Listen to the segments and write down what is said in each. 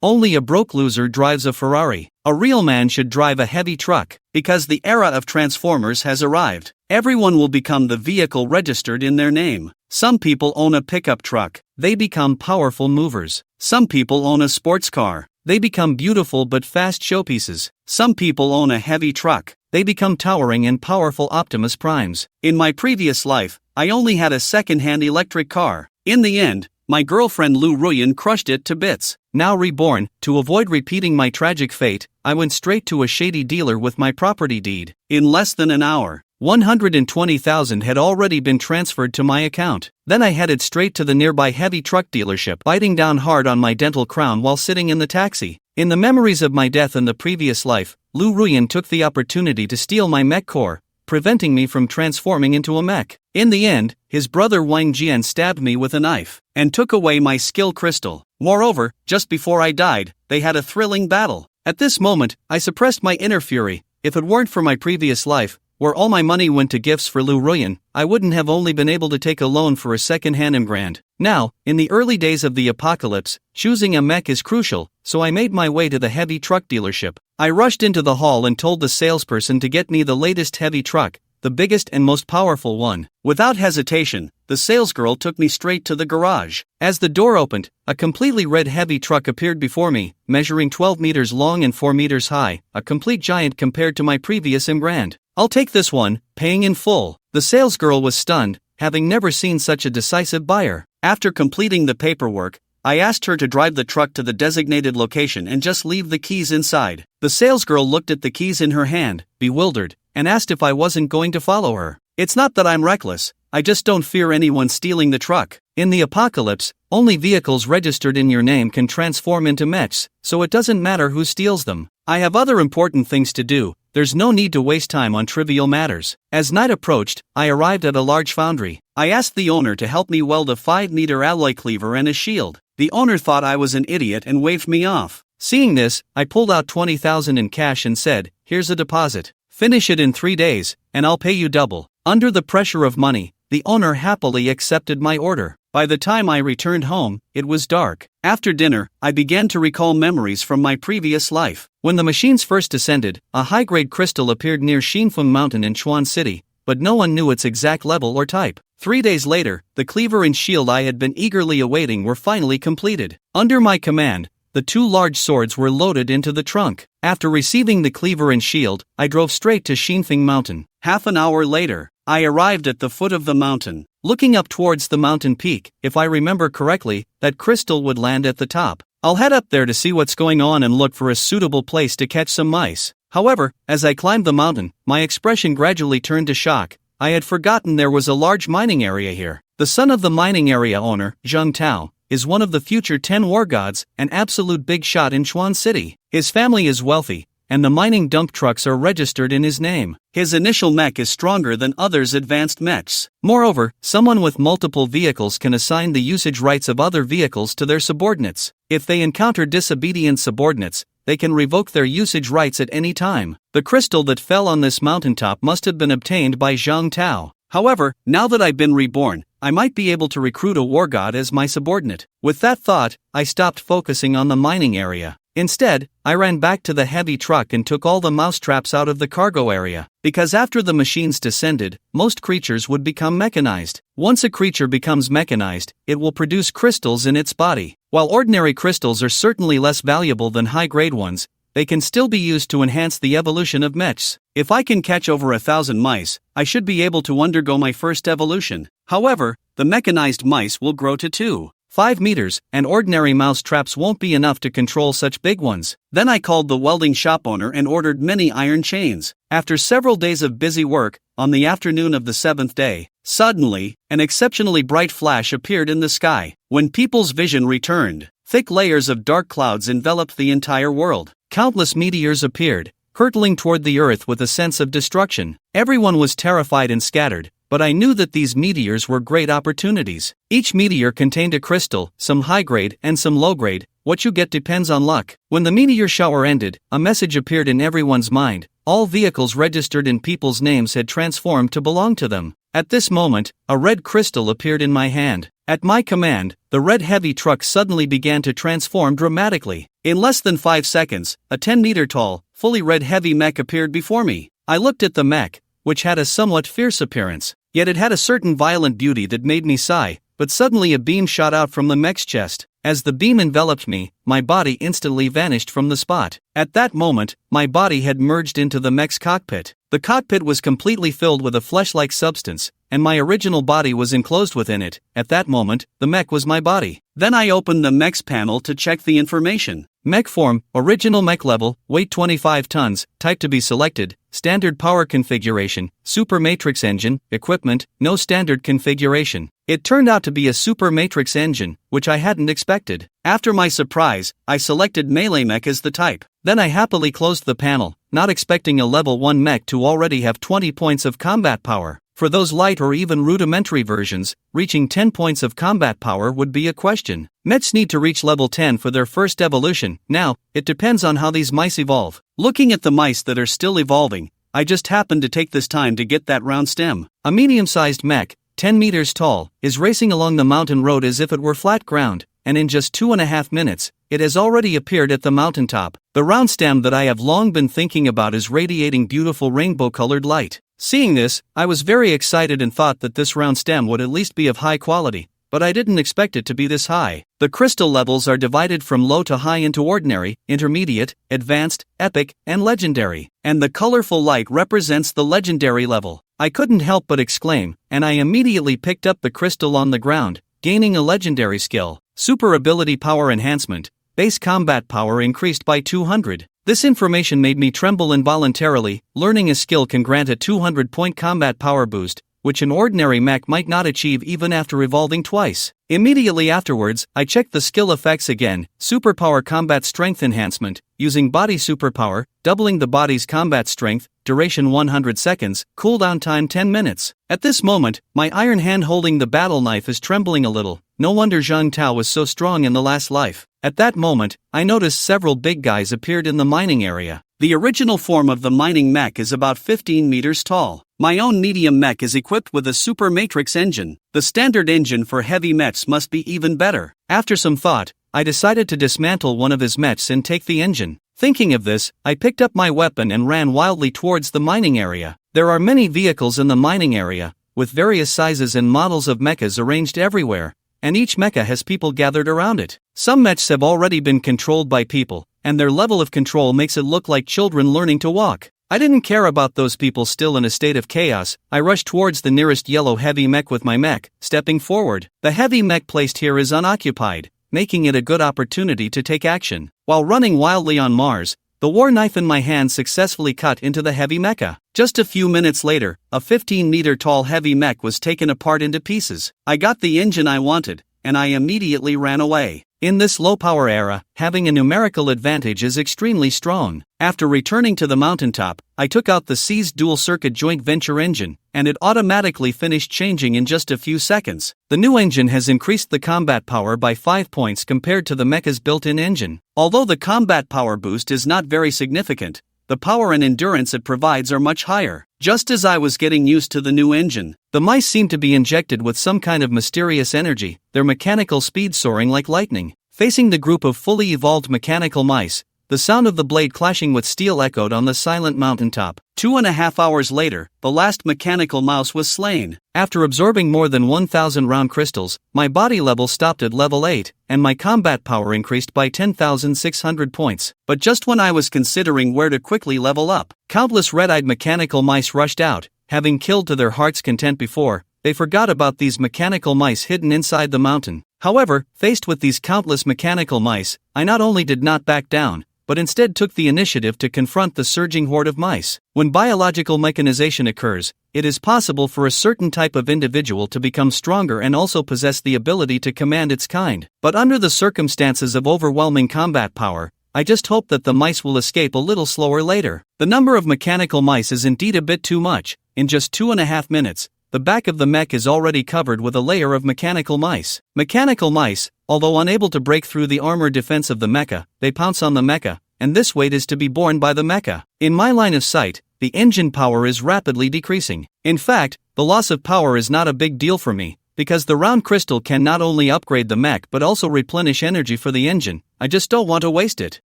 Only a broke loser drives a Ferrari. A real man should drive a heavy truck, because the era of Transformers has arrived. Everyone will become the vehicle registered in their name. Some people own a pickup truck. They become powerful movers. Some people own a sports car. They become beautiful but fast showpieces. Some people own a heavy truck. They become towering and powerful Optimus Primes. In my previous life, I only had a second-hand electric car. In the end, my girlfriend Lu Ruyan crushed it to bits. Now reborn, to avoid repeating my tragic fate, I went straight to a shady dealer with my property deed. In less than an hour, 120,000 had already been transferred to my account. Then I headed straight to the nearby heavy truck dealership, biting down hard on my dental crown while sitting in the taxi. In the memories of my death in the previous life, Lu Ruyan took the opportunity to steal my mech core, preventing me from transforming into a mech. In the end, his brother Wang Jian stabbed me with a knife and took away my skill crystal. Moreover, just before I died, they had a thrilling battle. At this moment, I suppressed my inner fury. If it weren't for my previous life, where all my money went to gifts for Lu Ruyan, I wouldn't have only been able to take a loan for a second-hand grand. Now, in the early days of the apocalypse, choosing a mech is crucial, so I made my way to the heavy truck dealership. I rushed into the hall and told the salesperson to get me the latest heavy truck, the biggest and most powerful one. Without hesitation, the salesgirl took me straight to the garage. As the door opened, a completely red heavy truck appeared before me, measuring 12 meters long and 4 meters high, a complete giant compared to my previous grand. I'll take this one, paying in full. The salesgirl was stunned, having never seen such a decisive buyer. After completing the paperwork, I asked her to drive the truck to the designated location and just leave the keys inside. The salesgirl looked at the keys in her hand, bewildered, and asked if I wasn't going to follow her. It's not that I'm reckless, I just don't fear anyone stealing the truck. In the apocalypse, only vehicles registered in your name can transform into mechs, so it doesn't matter who steals them. I have other important things to do. There's no need to waste time on trivial matters. As night approached, I arrived at a large foundry. I asked the owner to help me weld a 5-meter alloy cleaver and a shield. The owner thought I was an idiot and waved me off. Seeing this, I pulled out 20,000 in cash and said, "Here's a deposit. Finish it in 3 days, and I'll pay you double." Under the pressure of money, the owner happily accepted my order. By the time I returned home, it was dark. After dinner, I began to recall memories from my previous life. When the machines first descended, a high-grade crystal appeared near Xinfeng Mountain in Chuan City, but no one knew its exact level or type. 3 days later, the cleaver and shield I had been eagerly awaiting were finally completed. Under my command, the 2 large swords were loaded into the trunk. After receiving the cleaver and shield, I drove straight to Xinfeng Mountain. Half an hour later, I arrived at the foot of the mountain. Looking up towards the mountain peak, if I remember correctly, that crystal would land at the top. I'll head up there to see what's going on and look for a suitable place to catch some mice. However, as I climbed the mountain, my expression gradually turned to shock. I had forgotten there was a large mining area here. The son of the mining area owner, Zheng Tao, is one of the future 10 war gods, an absolute big shot in Chuan City. His family is wealthy, and the mining dump trucks are registered in his name. His initial mech is stronger than others' advanced mechs. Moreover, someone with multiple vehicles can assign the usage rights of other vehicles to their subordinates. If they encounter disobedient subordinates, they can revoke their usage rights at any time. The crystal that fell on this mountaintop must have been obtained by Zhang Tao. However, now that I've been reborn, I might be able to recruit a war god as my subordinate. With that thought, I stopped focusing on the mining area. Instead, I ran back to the heavy truck and took all the mousetraps out of the cargo area. Because after the machines descended, most creatures would become mechanized. Once a creature becomes mechanized, it will produce crystals in its body. While ordinary crystals are certainly less valuable than high-grade ones, they can still be used to enhance the evolution of mechs. If I can catch over 1,000 mice, I should be able to undergo my first evolution. However, the mechanized mice will grow to 2.5 meters, and ordinary mouse traps won't be enough to control such big ones. Then I called the welding shop owner and ordered many iron chains. After several days of busy work, on the afternoon of the 7th day, suddenly, an exceptionally bright flash appeared in the sky. When people's vision returned, thick layers of dark clouds enveloped the entire world. Countless meteors appeared, hurtling toward the earth with a sense of destruction. Everyone was terrified and scattered, but I knew that these meteors were great opportunities. Each meteor contained a crystal, some high-grade and some low-grade. What you get depends on luck. When the meteor shower ended, a message appeared in everyone's mind. All vehicles registered in people's names had transformed to belong to them. At this moment, a red crystal appeared in my hand. At my command, the red heavy truck suddenly began to transform dramatically. In less than 5 seconds, a 10-meter tall, fully red heavy mech appeared before me. I looked at the mech, which had a somewhat fierce appearance, yet it had a certain violent beauty that made me sigh, but suddenly a beam shot out from the mech's chest. As the beam enveloped me, my body instantly vanished from the spot. At that moment, my body had merged into the mech's cockpit. The cockpit was completely filled with a flesh-like substance, and my original body was enclosed within it. At that moment, the mech was my body. Then I opened the mechs panel to check the information. Mech form, original mech level, weight 25 tons, type to be selected, standard power configuration, super matrix engine, equipment, no standard configuration. It turned out to be a super matrix engine, which I hadn't expected. After my surprise, I selected melee mech as the type. Then I happily closed the panel, not expecting a level 1 mech to already have 20 points of combat power. For those light or even rudimentary versions, reaching 10 points of combat power would be a question. Mechs need to reach level 10 for their first evolution. Now, it depends on how these mice evolve. Looking at the mice that are still evolving, I just happened to take this time to get that round stem. A medium-sized mech, 10 meters tall, is racing along the mountain road as if it were flat ground, and in just 2.5 minutes, it has already appeared at the mountaintop. The round stem that I have long been thinking about is radiating beautiful rainbow-colored light. Seeing this, I was very excited and thought that this round stem would at least be of high quality, but I didn't expect it to be this high. The crystal levels are divided from low to high into ordinary, intermediate, advanced, epic, and legendary, and the colorful light represents the legendary level. I couldn't help but exclaim, and I immediately picked up the crystal on the ground, gaining a legendary skill. Super ability power enhancement, base combat power increased by 200. This information made me tremble involuntarily. Learning a skill can grant a 200-point combat power boost, which an ordinary mech might not achieve even after evolving twice. Immediately afterwards, I checked the skill effects again. Superpower combat strength enhancement, using body superpower, doubling the body's combat strength, duration 100 seconds, cooldown time 10 minutes. At this moment, my iron hand holding the battle knife is trembling a little. No wonder Zhang Tao was so strong in the last life. At that moment, I noticed several big guys appeared in the mining area. The original form of the mining mech is about 15 meters tall. My own medium mech is equipped with a super matrix engine. The standard engine for heavy mechs must be even better. After some thought, I decided to dismantle one of his mechs and take the engine. Thinking of this, I picked up my weapon and ran wildly towards the mining area. There are many vehicles in the mining area, with various sizes and models of mechas arranged everywhere, and each mecha has people gathered around it. Some mechs have already been controlled by people, and their level of control makes it look like children learning to walk. I didn't care about those people still in a state of chaos. I rushed towards the nearest yellow heavy mech with my mech, stepping forward. The heavy mech placed here is unoccupied, making it a good opportunity to take action. While running wildly on Mars, the war knife in my hand successfully cut into the heavy mecha. Just a few minutes later, a 15-meter tall heavy mech was taken apart into pieces. I got the engine I wanted, and I immediately ran away. In this low-power era, having a numerical advantage is extremely strong. After returning to the mountaintop, I took out the seized dual-circuit joint venture engine, and it automatically finished changing in just a few seconds. The new engine has increased the combat power by 5 points compared to the mecha's built-in engine. Although the combat power boost is not very significant, the power and endurance it provides are much higher. Just as I was getting used to the new engine, the mice seemed to be injected with some kind of mysterious energy, their mechanical speed soaring like lightning. Facing the group of fully evolved mechanical mice, the sound of the blade clashing with steel echoed on the silent mountaintop. 2.5 hours later, the last mechanical mouse was slain. After absorbing more than 1,000 round crystals, my body level stopped at level 8, and my combat power increased by 10,600 points. But just when I was considering where to quickly level up, countless red-eyed mechanical mice rushed out. Having killed to their heart's content before, they forgot about these mechanical mice hidden inside the mountain. However, faced with these countless mechanical mice, I not only did not back down, but instead took the initiative to confront the surging horde of mice. When biological mechanization occurs, it is possible for a certain type of individual to become stronger and also possess the ability to command its kind. But under the circumstances of overwhelming combat power, I just hope that the mice will escape a little slower later. The number of mechanical mice is indeed a bit too much. In just 2.5 minutes, the back of the mech is already covered with a layer of mechanical mice. Mechanical mice, although unable to break through the armor defense of the mecha, they pounce on the mecha, and this weight is to be borne by the mecha. In my line of sight, the engine power is rapidly decreasing. In fact, the loss of power is not a big deal for me, because the round crystal can not only upgrade the mech but also replenish energy for the engine. I just don't want to waste it.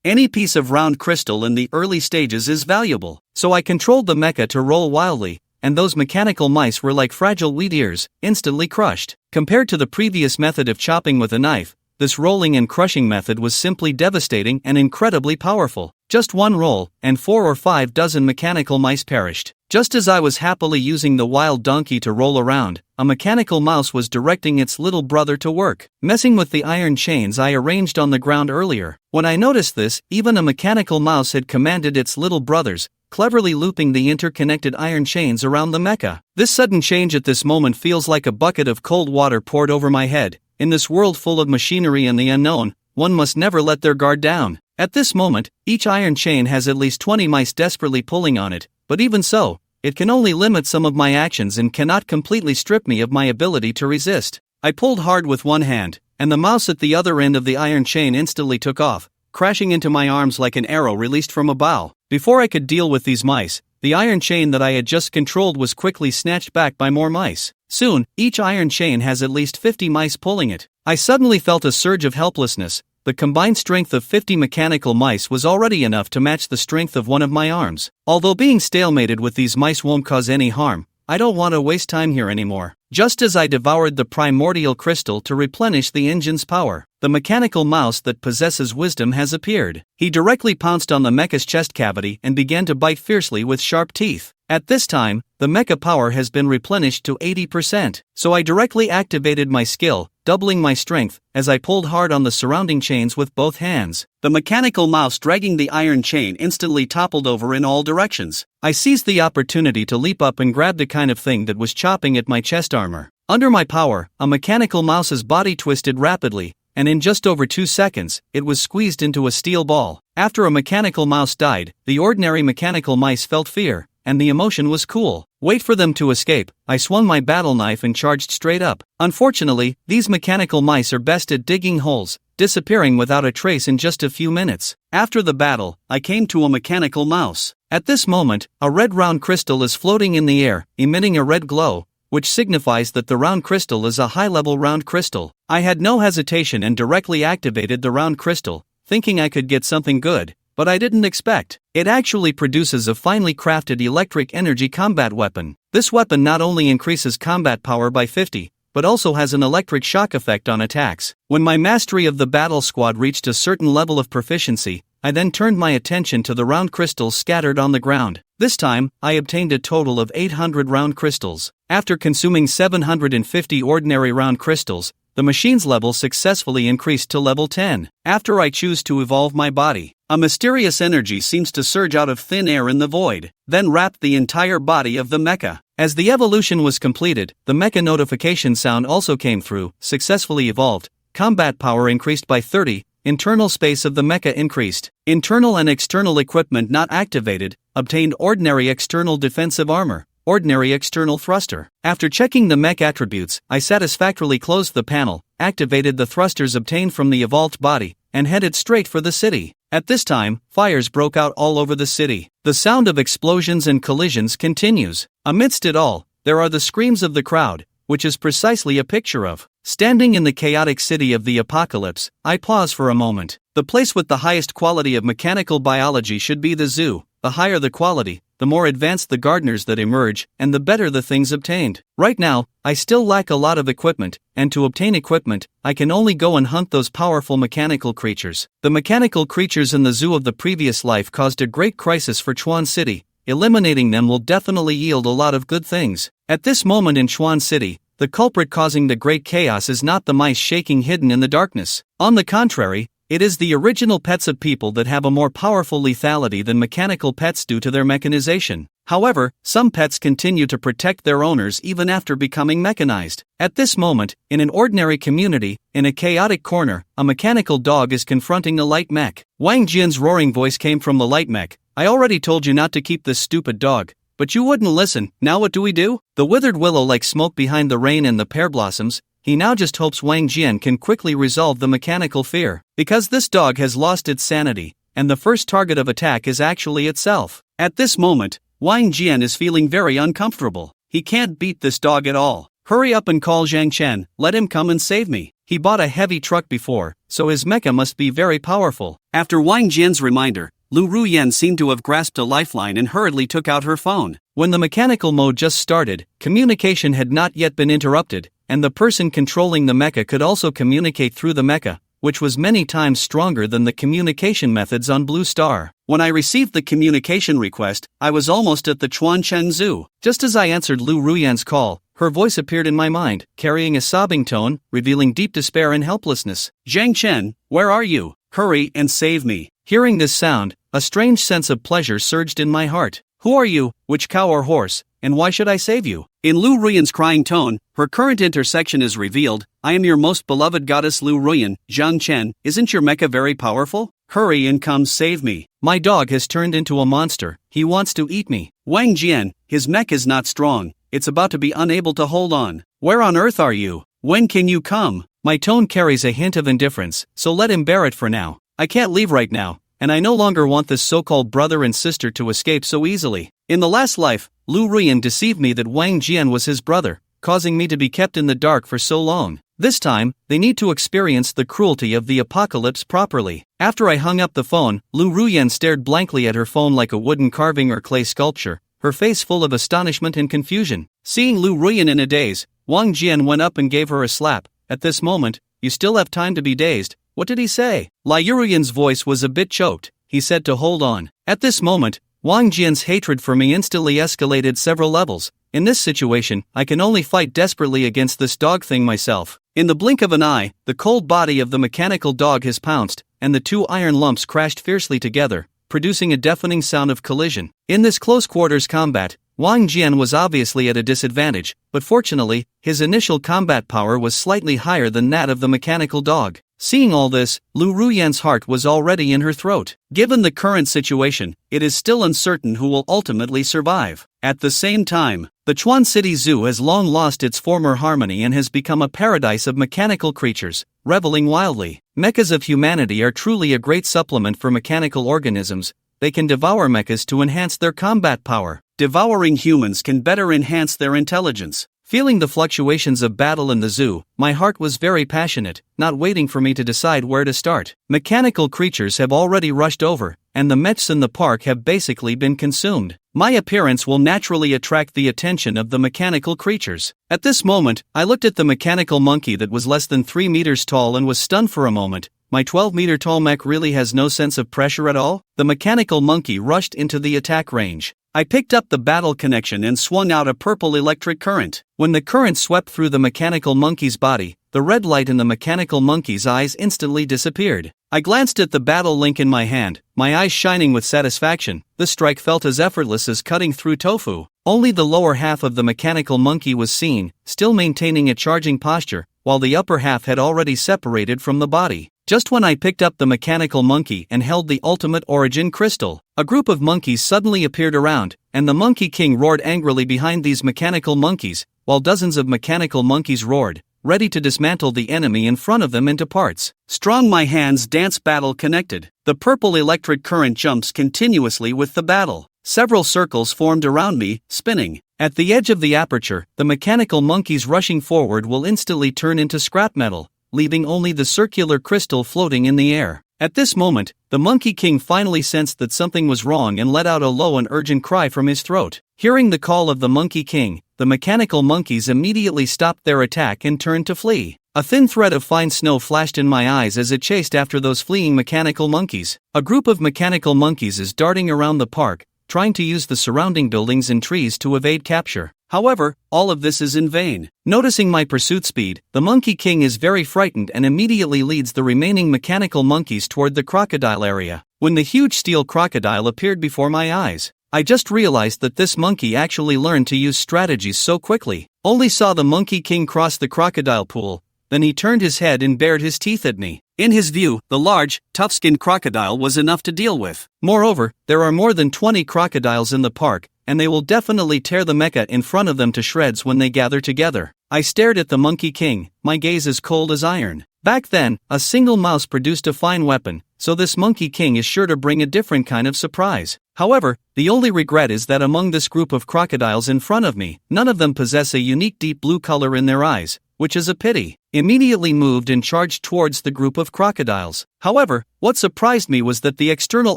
Any piece of round crystal in the early stages is valuable, so I controlled the mecha to roll wildly, and those mechanical mice were like fragile wheat ears, instantly crushed. Compared to the previous method of chopping with a knife, this rolling and crushing method was simply devastating and incredibly powerful. Just one roll, and 4 or 5 dozen mechanical mice perished. Just as I was happily using the wild donkey to roll around, a mechanical mouse was directing its little brother to work, messing with the iron chains I arranged on the ground earlier. When I noticed this, even a mechanical mouse had commanded its little brothers, cleverly looping the interconnected iron chains around the mecha. This sudden change at this moment feels like a bucket of cold water poured over my head. In this world full of machinery and the unknown, one must never let their guard down. At this moment, each iron chain has at least 20 mice desperately pulling on it, but even so, it can only limit some of my actions and cannot completely strip me of my ability to resist. I pulled hard with one hand, and the mouse at the other end of the iron chain instantly took off, crashing into my arms like an arrow released from a bow. Before I could deal with these mice, the iron chain that I had just controlled was quickly snatched back by more mice. Soon, each iron chain has at least 50 mice pulling it. I suddenly felt a surge of helplessness. The combined strength of 50 mechanical mice was already enough to match the strength of one of my arms. Although being stalemated with these mice won't cause any harm, I don't want to waste time here anymore. Just as I devoured the primordial crystal to replenish the engine's power, the mechanical mouse that possesses wisdom has appeared. He directly pounced on the mecha's chest cavity and began to bite fiercely with sharp teeth. At this time, the mecha power has been replenished to 80%, so I directly activated my skill, doubling my strength, as I pulled hard on the surrounding chains with both hands. The mechanical mouse dragging the iron chain instantly toppled over in all directions. I seized the opportunity to leap up and grab the kind of thing that was chopping at my chest armor. Under my power, a mechanical mouse's body twisted rapidly, and in just over 2 seconds, it was squeezed into a steel ball. After a mechanical mouse died, the ordinary mechanical mice felt fear, and the emotion was cool. Wait for them to escape. I swung my battle knife and charged straight up. Unfortunately, these mechanical mice are best at digging holes, disappearing without a trace in just a few minutes. After the battle, I came to a mechanical mouse. At this moment, a red round crystal is floating in the air, emitting a red glow, which signifies that the round crystal is a high-level round crystal. I had no hesitation and directly activated the round crystal, thinking I could get something good. But I didn't expect. It actually produces a finely crafted electric energy combat weapon. This weapon not only increases combat power by 50, but also has an electric shock effect on attacks. When my mastery of the battle squad reached a certain level of proficiency, I then turned my attention to the round crystals scattered on the ground. This time, I obtained a total of 800 round crystals. After consuming 750 ordinary round crystals, the machine's level successfully increased to level 10. After I choose to evolve my body, a mysterious energy seems to surge out of thin air in the void, then wrap the entire body of the mecha. As the evolution was completed, the mecha notification sound also came through, successfully evolved, combat power increased by 30, internal space of the mecha increased, internal and external equipment not activated, obtained ordinary external defensive armor, ordinary external thruster. After checking the mech attributes, I satisfactorily closed the panel, activated the thrusters obtained from the evolved body, and headed straight for the city. At this time, fires broke out all over the city. The sound of explosions and collisions continues. Amidst it all, there are the screams of the crowd, which is precisely a picture of. Standing in the chaotic city of the apocalypse, I pause for a moment. The place with the highest quality of mechanical biology should be the zoo. The higher the quality, the more advanced the gardeners that emerge, and the better the things obtained. Right now, I still lack a lot of equipment, and to obtain equipment, I can only go and hunt those powerful mechanical creatures. The mechanical creatures in the zoo of the previous life caused a great crisis for Chuan City. Eliminating them will definitely yield a lot of good things. At this moment in Chuan City, the culprit causing the great chaos is not the mice shaking hidden in the darkness. On the contrary, it is the original pets of people that have a more powerful lethality than mechanical pets due to their mechanization. However, some pets continue to protect their owners even after becoming mechanized. At this moment, in an ordinary community, in a chaotic corner, a mechanical dog is confronting a light mech. Wang Jian's roaring voice came from the light mech. I already told you not to keep this stupid dog, but you wouldn't listen. Now what do we do? The withered willow like smoke behind the rain and the pear blossoms. He now just hopes Wang Jian can quickly resolve the mechanical fear, because this dog has lost its sanity, and the first target of attack is actually itself. At this moment, Wang Jian is feeling very uncomfortable. He can't beat this dog at all. Hurry up and call Zhang Chen, let him come and save me. He bought a heavy truck before, so his mecha must be very powerful. After Wang Jian's reminder, Lu Ruyan seemed to have grasped a lifeline and hurriedly took out her phone. When the mechanical mode just started, communication had not yet been interrupted, and the person controlling the mecha could also communicate through the mecha, which was many times stronger than the communication methods on Blue Star. When I received the communication request, I was almost at the Chuanchen Zoo. Just as I answered Lu Ruyan's call, her voice appeared in my mind, carrying a sobbing tone, revealing deep despair and helplessness. Zhang Chen, where are you? Hurry and save me. Hearing this sound, a strange sense of pleasure surged in my heart. Who are you, which cow or horse, and why should I save you? In Lu Ruyan's crying tone, her current intersection is revealed. I am your most beloved goddess Lu Ruyan. Zhang Chen, isn't your mecha very powerful? Hurry and come save me. My dog has turned into a monster. He wants to eat me. Wang Jian, his mech is not strong. It's about to be unable to hold on. Where on earth are you? When can you come? My tone carries a hint of indifference, so let him bear it for now. I can't leave right now, and I no longer want this so-called brother and sister to escape so easily. In the last life, Lu Ruyan deceived me that Wang Jian was his brother, causing me to be kept in the dark for so long. This time, they need to experience the cruelty of the apocalypse properly. After I hung up the phone, Lu Ruyan stared blankly at her phone like a wooden carving or clay sculpture, her face full of astonishment and confusion. Seeing Lu Ruyan in a daze, Wang Jian went up and gave her a slap. At this moment, you still have time to be dazed. What did he say? Lai Yuruyan's voice was a bit choked. He said to hold on. At this moment, Wang Jian's hatred for me instantly escalated several levels. In this situation, I can only fight desperately against this dog thing myself. In the blink of an eye, the cold body of the mechanical dog has pounced, and the two iron lumps crashed fiercely together, producing a deafening sound of collision. In this close-quarters combat, Wang Jian was obviously at a disadvantage, but fortunately, his initial combat power was slightly higher than that of the mechanical dog. Seeing all this, Lu Ruyan's heart was already in her throat. Given the current situation, it is still uncertain who will ultimately survive. At the same time, the Chuan City Zoo has long lost its former harmony and has become a paradise of mechanical creatures, reveling wildly. Mechas of humanity are truly a great supplement for mechanical organisms. They can devour mechas to enhance their combat power. Devouring humans can better enhance their intelligence. Feeling the fluctuations of battle in the zoo, my heart was very passionate, not waiting for me to decide where to start. Mechanical creatures have already rushed over, and the mechs in the park have basically been consumed. My appearance will naturally attract the attention of the mechanical creatures. At this moment, I looked at the mechanical monkey that was less than 3 meters tall and was stunned for a moment. My 12-meter tall mech really has no sense of pressure at all? The mechanical monkey rushed into the attack range. I picked up the battle connection and swung out a purple electric current. When the current swept through the mechanical monkey's body, the red light in the mechanical monkey's eyes instantly disappeared. I glanced at the battle link in my hand, my eyes shining with satisfaction. The strike felt as effortless as cutting through tofu. Only the lower half of the mechanical monkey was seen, still maintaining a charging posture, while the upper half had already separated from the body. Just when I picked up the mechanical monkey and held the ultimate origin crystal, a group of monkeys suddenly appeared around, and the Monkey King roared angrily behind these mechanical monkeys, while dozens of mechanical monkeys roared, ready to dismantle the enemy in front of them into parts. Strong my hands dance battle connected. The purple electric current jumps continuously with the battle. Several circles formed around me, spinning. At the edge of the aperture, the mechanical monkeys rushing forward will instantly turn into scrap metal, leaving only the circular crystal floating in the air. At this moment, the Monkey King finally sensed that something was wrong and let out a low and urgent cry from his throat. Hearing the call of the Monkey King, the mechanical monkeys immediately stopped their attack and turned to flee. A thin thread of fine snow flashed in my eyes as it chased after those fleeing mechanical monkeys. A group of mechanical monkeys is darting around the park, trying to use the surrounding buildings and trees to evade capture. However, all of this is in vain. Noticing my pursuit speed, the Monkey King is very frightened and immediately leads the remaining mechanical monkeys toward the crocodile area. When the huge steel crocodile appeared before my eyes, I just realized that this monkey actually learned to use strategies so quickly. Only saw the Monkey King cross the crocodile pool, then he turned his head and bared his teeth at me. In his view, the large, tough-skinned crocodile was enough to deal with. Moreover, there are more than 20 crocodiles in the park, and they will definitely tear the mecha in front of them to shreds when they gather together. I stared at the Monkey King, my gaze as cold as iron. Back then, a single mouse produced a fine weapon, so this Monkey King is sure to bring a different kind of surprise. However, the only regret is that among this group of crocodiles in front of me, none of them possess a unique deep blue color in their eyes, which is a pity. Immediately moved and charged towards the group of crocodiles. However, what surprised me was that the external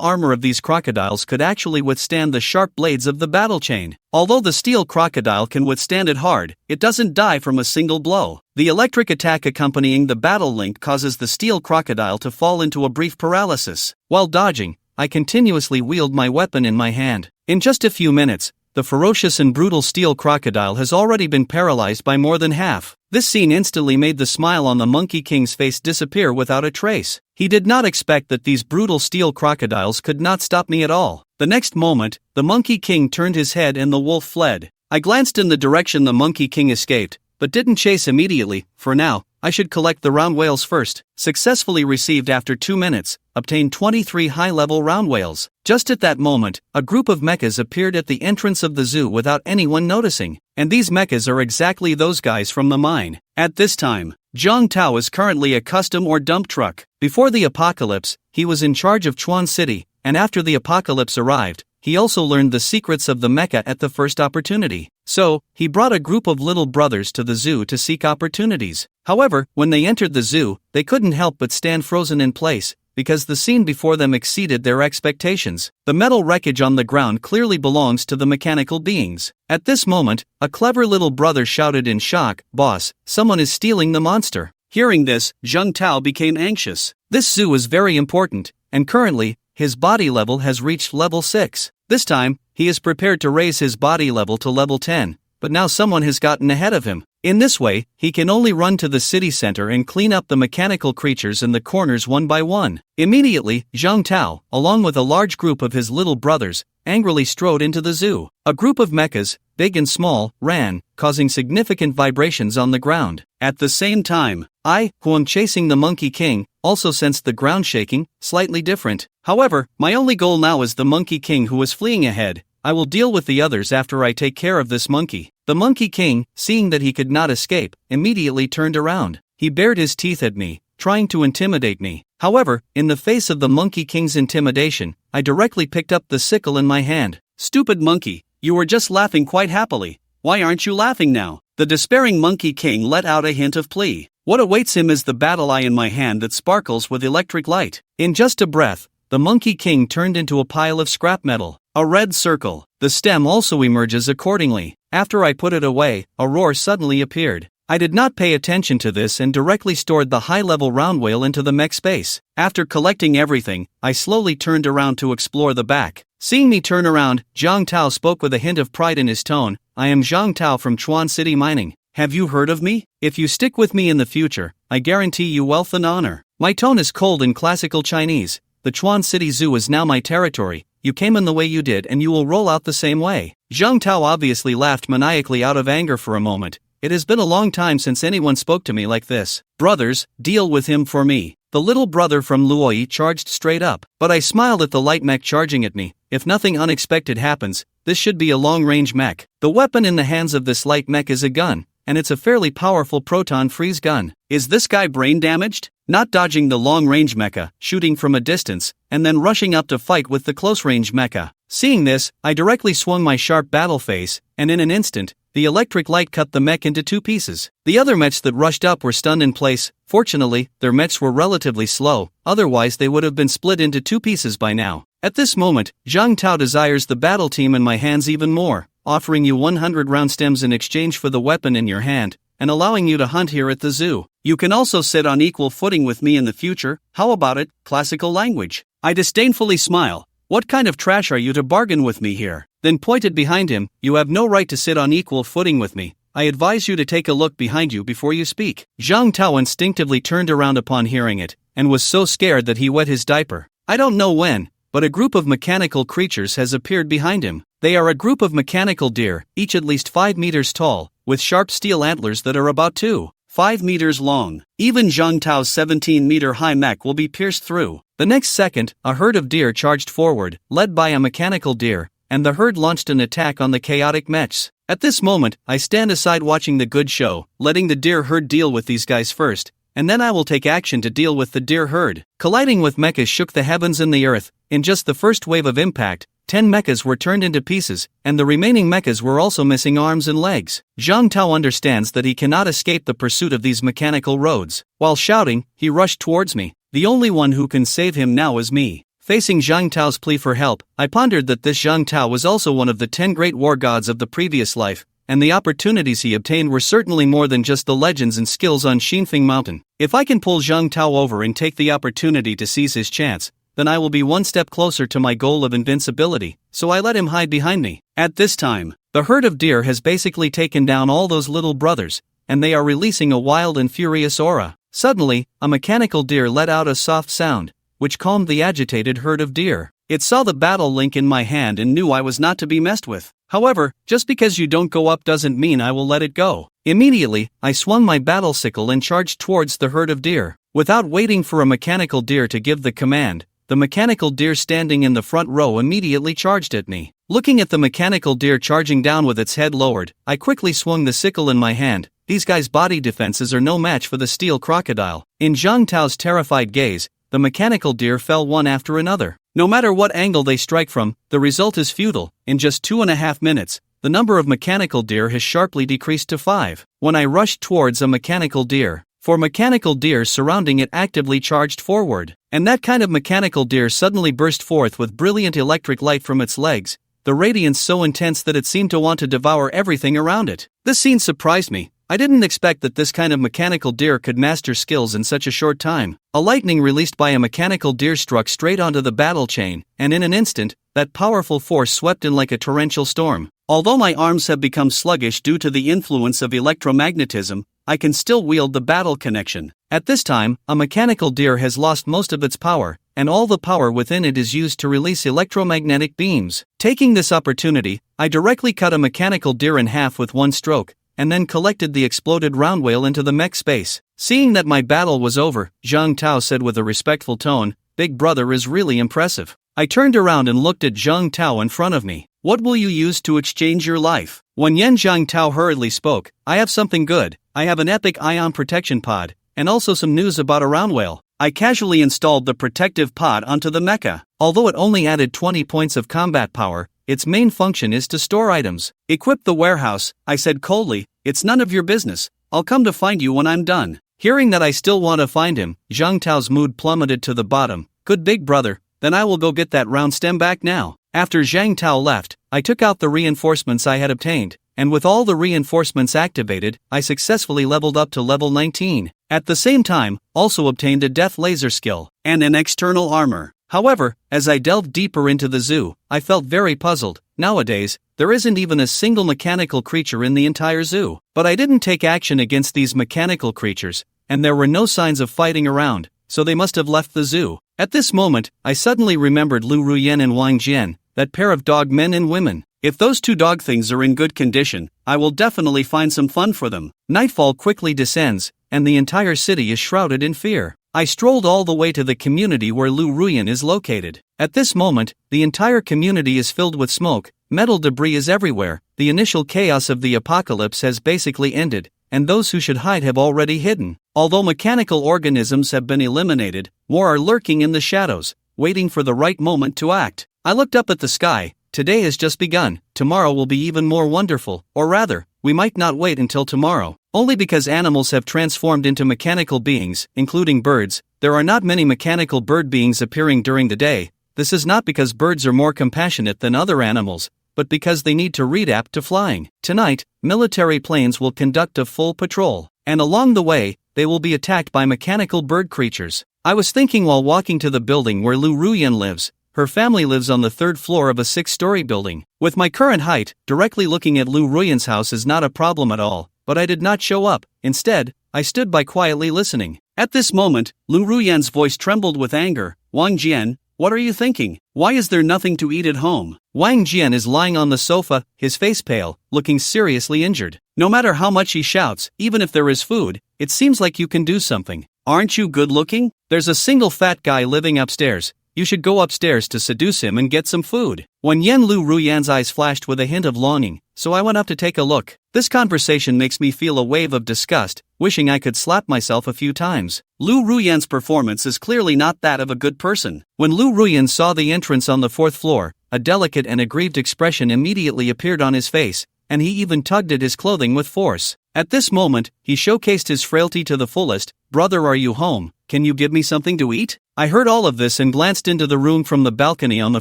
armor of these crocodiles could actually withstand the sharp blades of the battle chain. Although the steel crocodile can withstand it hard, it doesn't die from a single blow. The electric attack accompanying the battle link causes the steel crocodile to fall into a brief paralysis. While dodging, I continuously wield my weapon in my hand. In just a few minutes, the ferocious and brutal steel crocodile has already been paralyzed by more than half. This scene instantly made the smile on the Monkey King's face disappear without a trace. He did not expect that these brutal steel crocodiles could not stop me at all. The next moment, the Monkey King turned his head and the wolf fled. I glanced in the direction the Monkey King escaped, but didn't chase immediately. For now, I should collect the round whales first. Successfully received after 2 minutes, obtained 23 high-level round whales. Just at that moment, a group of mechas appeared at the entrance of the zoo without anyone noticing. And these mechas are exactly those guys from the mine. At this time, Zhang Tao is currently a custom or dump truck. Before the apocalypse, he was in charge of Chuan City, and after the apocalypse arrived, he also learned the secrets of the mecha at the first opportunity. So, he brought a group of little brothers to the zoo to seek opportunities. However, when they entered the zoo, they couldn't help but stand frozen in place, because the scene before them exceeded their expectations. The metal wreckage on the ground clearly belongs to the mechanical beings. At this moment, a clever little brother shouted in shock, "Boss, someone is stealing the monster." Hearing this, Zhang Tao became anxious. This zoo is very important, and currently, his body level has reached level 6. This time, he is prepared to raise his body level to level 10, but now someone has gotten ahead of him. In this way, he can only run to the city center and clean up the mechanical creatures in the corners one by one. Immediately, Zhang Tao, along with a large group of his little brothers, angrily strode into the zoo. A group of mechas, big and small, ran, causing significant vibrations on the ground. At the same time, I, who am chasing the Monkey King, also sensed the ground shaking, slightly different. However, my only goal now is the Monkey King who is fleeing ahead. I will deal with the others after I take care of this monkey. The Monkey King, seeing that he could not escape, immediately turned around. He bared his teeth at me, trying to intimidate me. However, in the face of the Monkey King's intimidation, I directly picked up the sickle in my hand. "Stupid monkey, you were just laughing quite happily. Why aren't you laughing now?" The despairing Monkey King let out a hint of plea. What awaits him is the battle eye in my hand that sparkles with electric light. In just a breath, the Monkey King turned into a pile of scrap metal. A red circle. The stem also emerges accordingly. After I put it away, a roar suddenly appeared. I did not pay attention to this and directly stored the high-level round whale into the mech space. After collecting everything, I slowly turned around to explore the back. Seeing me turn around, Zhang Tao spoke with a hint of pride in his tone. "I am Zhang Tao from Chuan City Mining. Have you heard of me? If you stick with me in the future, I guarantee you wealth and honor." My tone is cold in classical Chinese. The Chuan City Zoo is now my territory. You came in the way you did and you will roll out the same way. Zhang Tao obviously laughed maniacally out of anger for a moment. It has been a long time since anyone spoke to me like this. "Brothers, deal with him for me." The little brother from Luoyi charged straight up, but I smiled at the light mech charging at me. If nothing unexpected happens, this should be a long-range mech. The weapon in the hands of this light mech is a gun, and it's a fairly powerful proton freeze gun. Is this guy brain damaged? Not dodging the long-range mecha, shooting from a distance, and then rushing up to fight with the close-range mecha. Seeing this, I directly swung my sharp battle face, and in an instant, the electric light cut the mech into 2 pieces. The other mechs that rushed up were stunned in place. Fortunately, their mechs were relatively slow, otherwise they would have been split into 2 pieces by now. At this moment, Zhang Tao desires the battle team in my hands even more, offering you 100 round stems in exchange for the weapon in your hand, and allowing you to hunt here at the zoo. You can also sit on equal footing with me in the future. How about it? Classical language. I disdainfully smile. What kind of trash are you to bargain with me here? Then pointed behind him. You have no right to sit on equal footing with me. I advise you to take a look behind you before you speak. Zhang Tao instinctively turned around upon hearing it, and was so scared that he wet his diaper. I don't know when, but a group of mechanical creatures has appeared behind him. They are a group of mechanical deer, each at least 5 meters tall, with sharp steel antlers that are about 2.5 meters long. Even Zhang Tao's 17-meter-high mech will be pierced through. The next second, a herd of deer charged forward, led by a mechanical deer, and the herd launched an attack on the chaotic mechs. At this moment, I stand aside watching the good show, letting the deer herd deal with these guys first, and then I will take action to deal with the deer herd. Colliding with mechas shook the heavens and the earth. In just the first wave of impact, 10 mechas were turned into pieces, and the remaining mechas were also missing arms and legs. Zhang Tao understands that he cannot escape the pursuit of these mechanical roads. While shouting, he rushed towards me. The only one who can save him now is me. Facing Zhang Tao's plea for help, I pondered that this Zhang Tao was also one of the 10 great war gods of the previous life, and the opportunities he obtained were certainly more than just the legends and skills on Xinfeng Mountain. If I can pull Zhang Tao over and take the opportunity to seize his chance, then I will be one step closer to my goal of invincibility, so I let him hide behind me. At this time, the herd of deer has basically taken down all those little brothers, and they are releasing a wild and furious aura. Suddenly, a mechanical deer let out a soft sound, which calmed the agitated herd of deer. It saw the battle link in my hand and knew I was not to be messed with. However, just because you don't go up doesn't mean I will let it go. Immediately, I swung my battle sickle and charged towards the herd of deer. Without waiting for a mechanical deer to give the command, the mechanical deer standing in the front row immediately charged at me. Looking at the mechanical deer charging down with its head lowered, I quickly swung the sickle in my hand. These guys' body defenses are no match for the steel crocodile. In Zhang Tao's terrified gaze, the mechanical deer fell one after another. No matter what angle they strike from, the result is futile. In just 2.5 minutes, the number of mechanical deer has sharply decreased to 5. When I rushed towards a mechanical deer, 4 mechanical deer surrounding it actively charged forward, and that kind of mechanical deer suddenly burst forth with brilliant electric light from its legs, the radiance so intense that it seemed to want to devour everything around it. This scene surprised me. I didn't expect that this kind of mechanical deer could master skills in such a short time. A lightning released by a mechanical deer struck straight onto the battle chain, and in an instant, that powerful force swept in like a torrential storm. Although my arms have become sluggish due to the influence of electromagnetism, I can still wield the battle connection. At this time, a mechanical deer has lost most of its power, and all the power within it is used to release electromagnetic beams. Taking this opportunity, I directly cut a mechanical deer in half with one stroke, and then collected the exploded round whale into the mech space. Seeing that my battle was over, Zhang Tao said with a respectful tone, "Big brother is really impressive." I turned around and looked at Zhang Tao in front of me. "What will you use to exchange your life?" When Zhang Tao hurriedly spoke, "I have something good. I have an epic ion protection pod, and also some news about a round whale." I casually installed the protective pod onto the mecha. Although it only added 20 points of combat power, its main function is to store items. "Equip the warehouse," I said coldly. "It's none of your business. I'll come to find you when I'm done." Hearing that I still want to find him, Zhang Tao's mood plummeted to the bottom. "Good big brother, then I will go get that round stem back now." After Zhang Tao left, I took out the reinforcements I had obtained, and with all the reinforcements activated, I successfully leveled up to level 19. At the same time, also obtained a death laser skill, and an external armor. However, as I delved deeper into the zoo, I felt very puzzled. Nowadays, there isn't even a single mechanical creature in the entire zoo. But I didn't take action against these mechanical creatures, and there were no signs of fighting around, so they must have left the zoo. At this moment, I suddenly remembered Lu Ruyan and Wang Jian, that pair of dog men and women. If those two dog things are in good condition, I will definitely find some fun for them. Nightfall quickly descends, and the entire city is shrouded in fear. I strolled all the way to the community where Lu Ruyan is located. At this moment, the entire community is filled with smoke, metal debris is everywhere, the initial chaos of the apocalypse has basically ended, and those who should hide have already hidden. Although mechanical organisms have been eliminated, more are lurking in the shadows, waiting for the right moment to act. I looked up at the sky. Today has just begun, tomorrow will be even more wonderful, or rather, we might not wait until tomorrow. Only because animals have transformed into mechanical beings, including birds, there are not many mechanical bird beings appearing during the day. This is not because birds are more compassionate than other animals, but because they need to readapt to flying. Tonight, military planes will conduct a full patrol, and along the way, they will be attacked by mechanical bird creatures. I was thinking while walking to the building where Lu Ruyan lives. Her family lives on the 3rd floor of a 6-story building. With my current height, directly looking at Lu Ruyan's house is not a problem at all, but I did not show up. Instead, I stood by quietly listening. At this moment, Lu Ruyan's voice trembled with anger. "Wang Jian, what are you thinking? Why is there nothing to eat at home?" Wang Jian is lying on the sofa, his face pale, looking seriously injured. "No matter how much he shouts, even if there is food, it seems like you can do something. Aren't you good looking? There's a single fat guy living upstairs. You should go upstairs to seduce him and get some food." When Lu Ruyan's eyes flashed with a hint of longing, so I went up to take a look. This conversation makes me feel a wave of disgust, wishing I could slap myself a few times. Lu Ruyan's performance is clearly not that of a good person. When Lu Ruyan saw the entrance on the 4th floor, a delicate and aggrieved expression immediately appeared on his face, and he even tugged at his clothing with force. At this moment, he showcased his frailty to the fullest. "Brother, are you home? Can you give me something to eat?" I heard all of this and glanced into the room from the balcony on the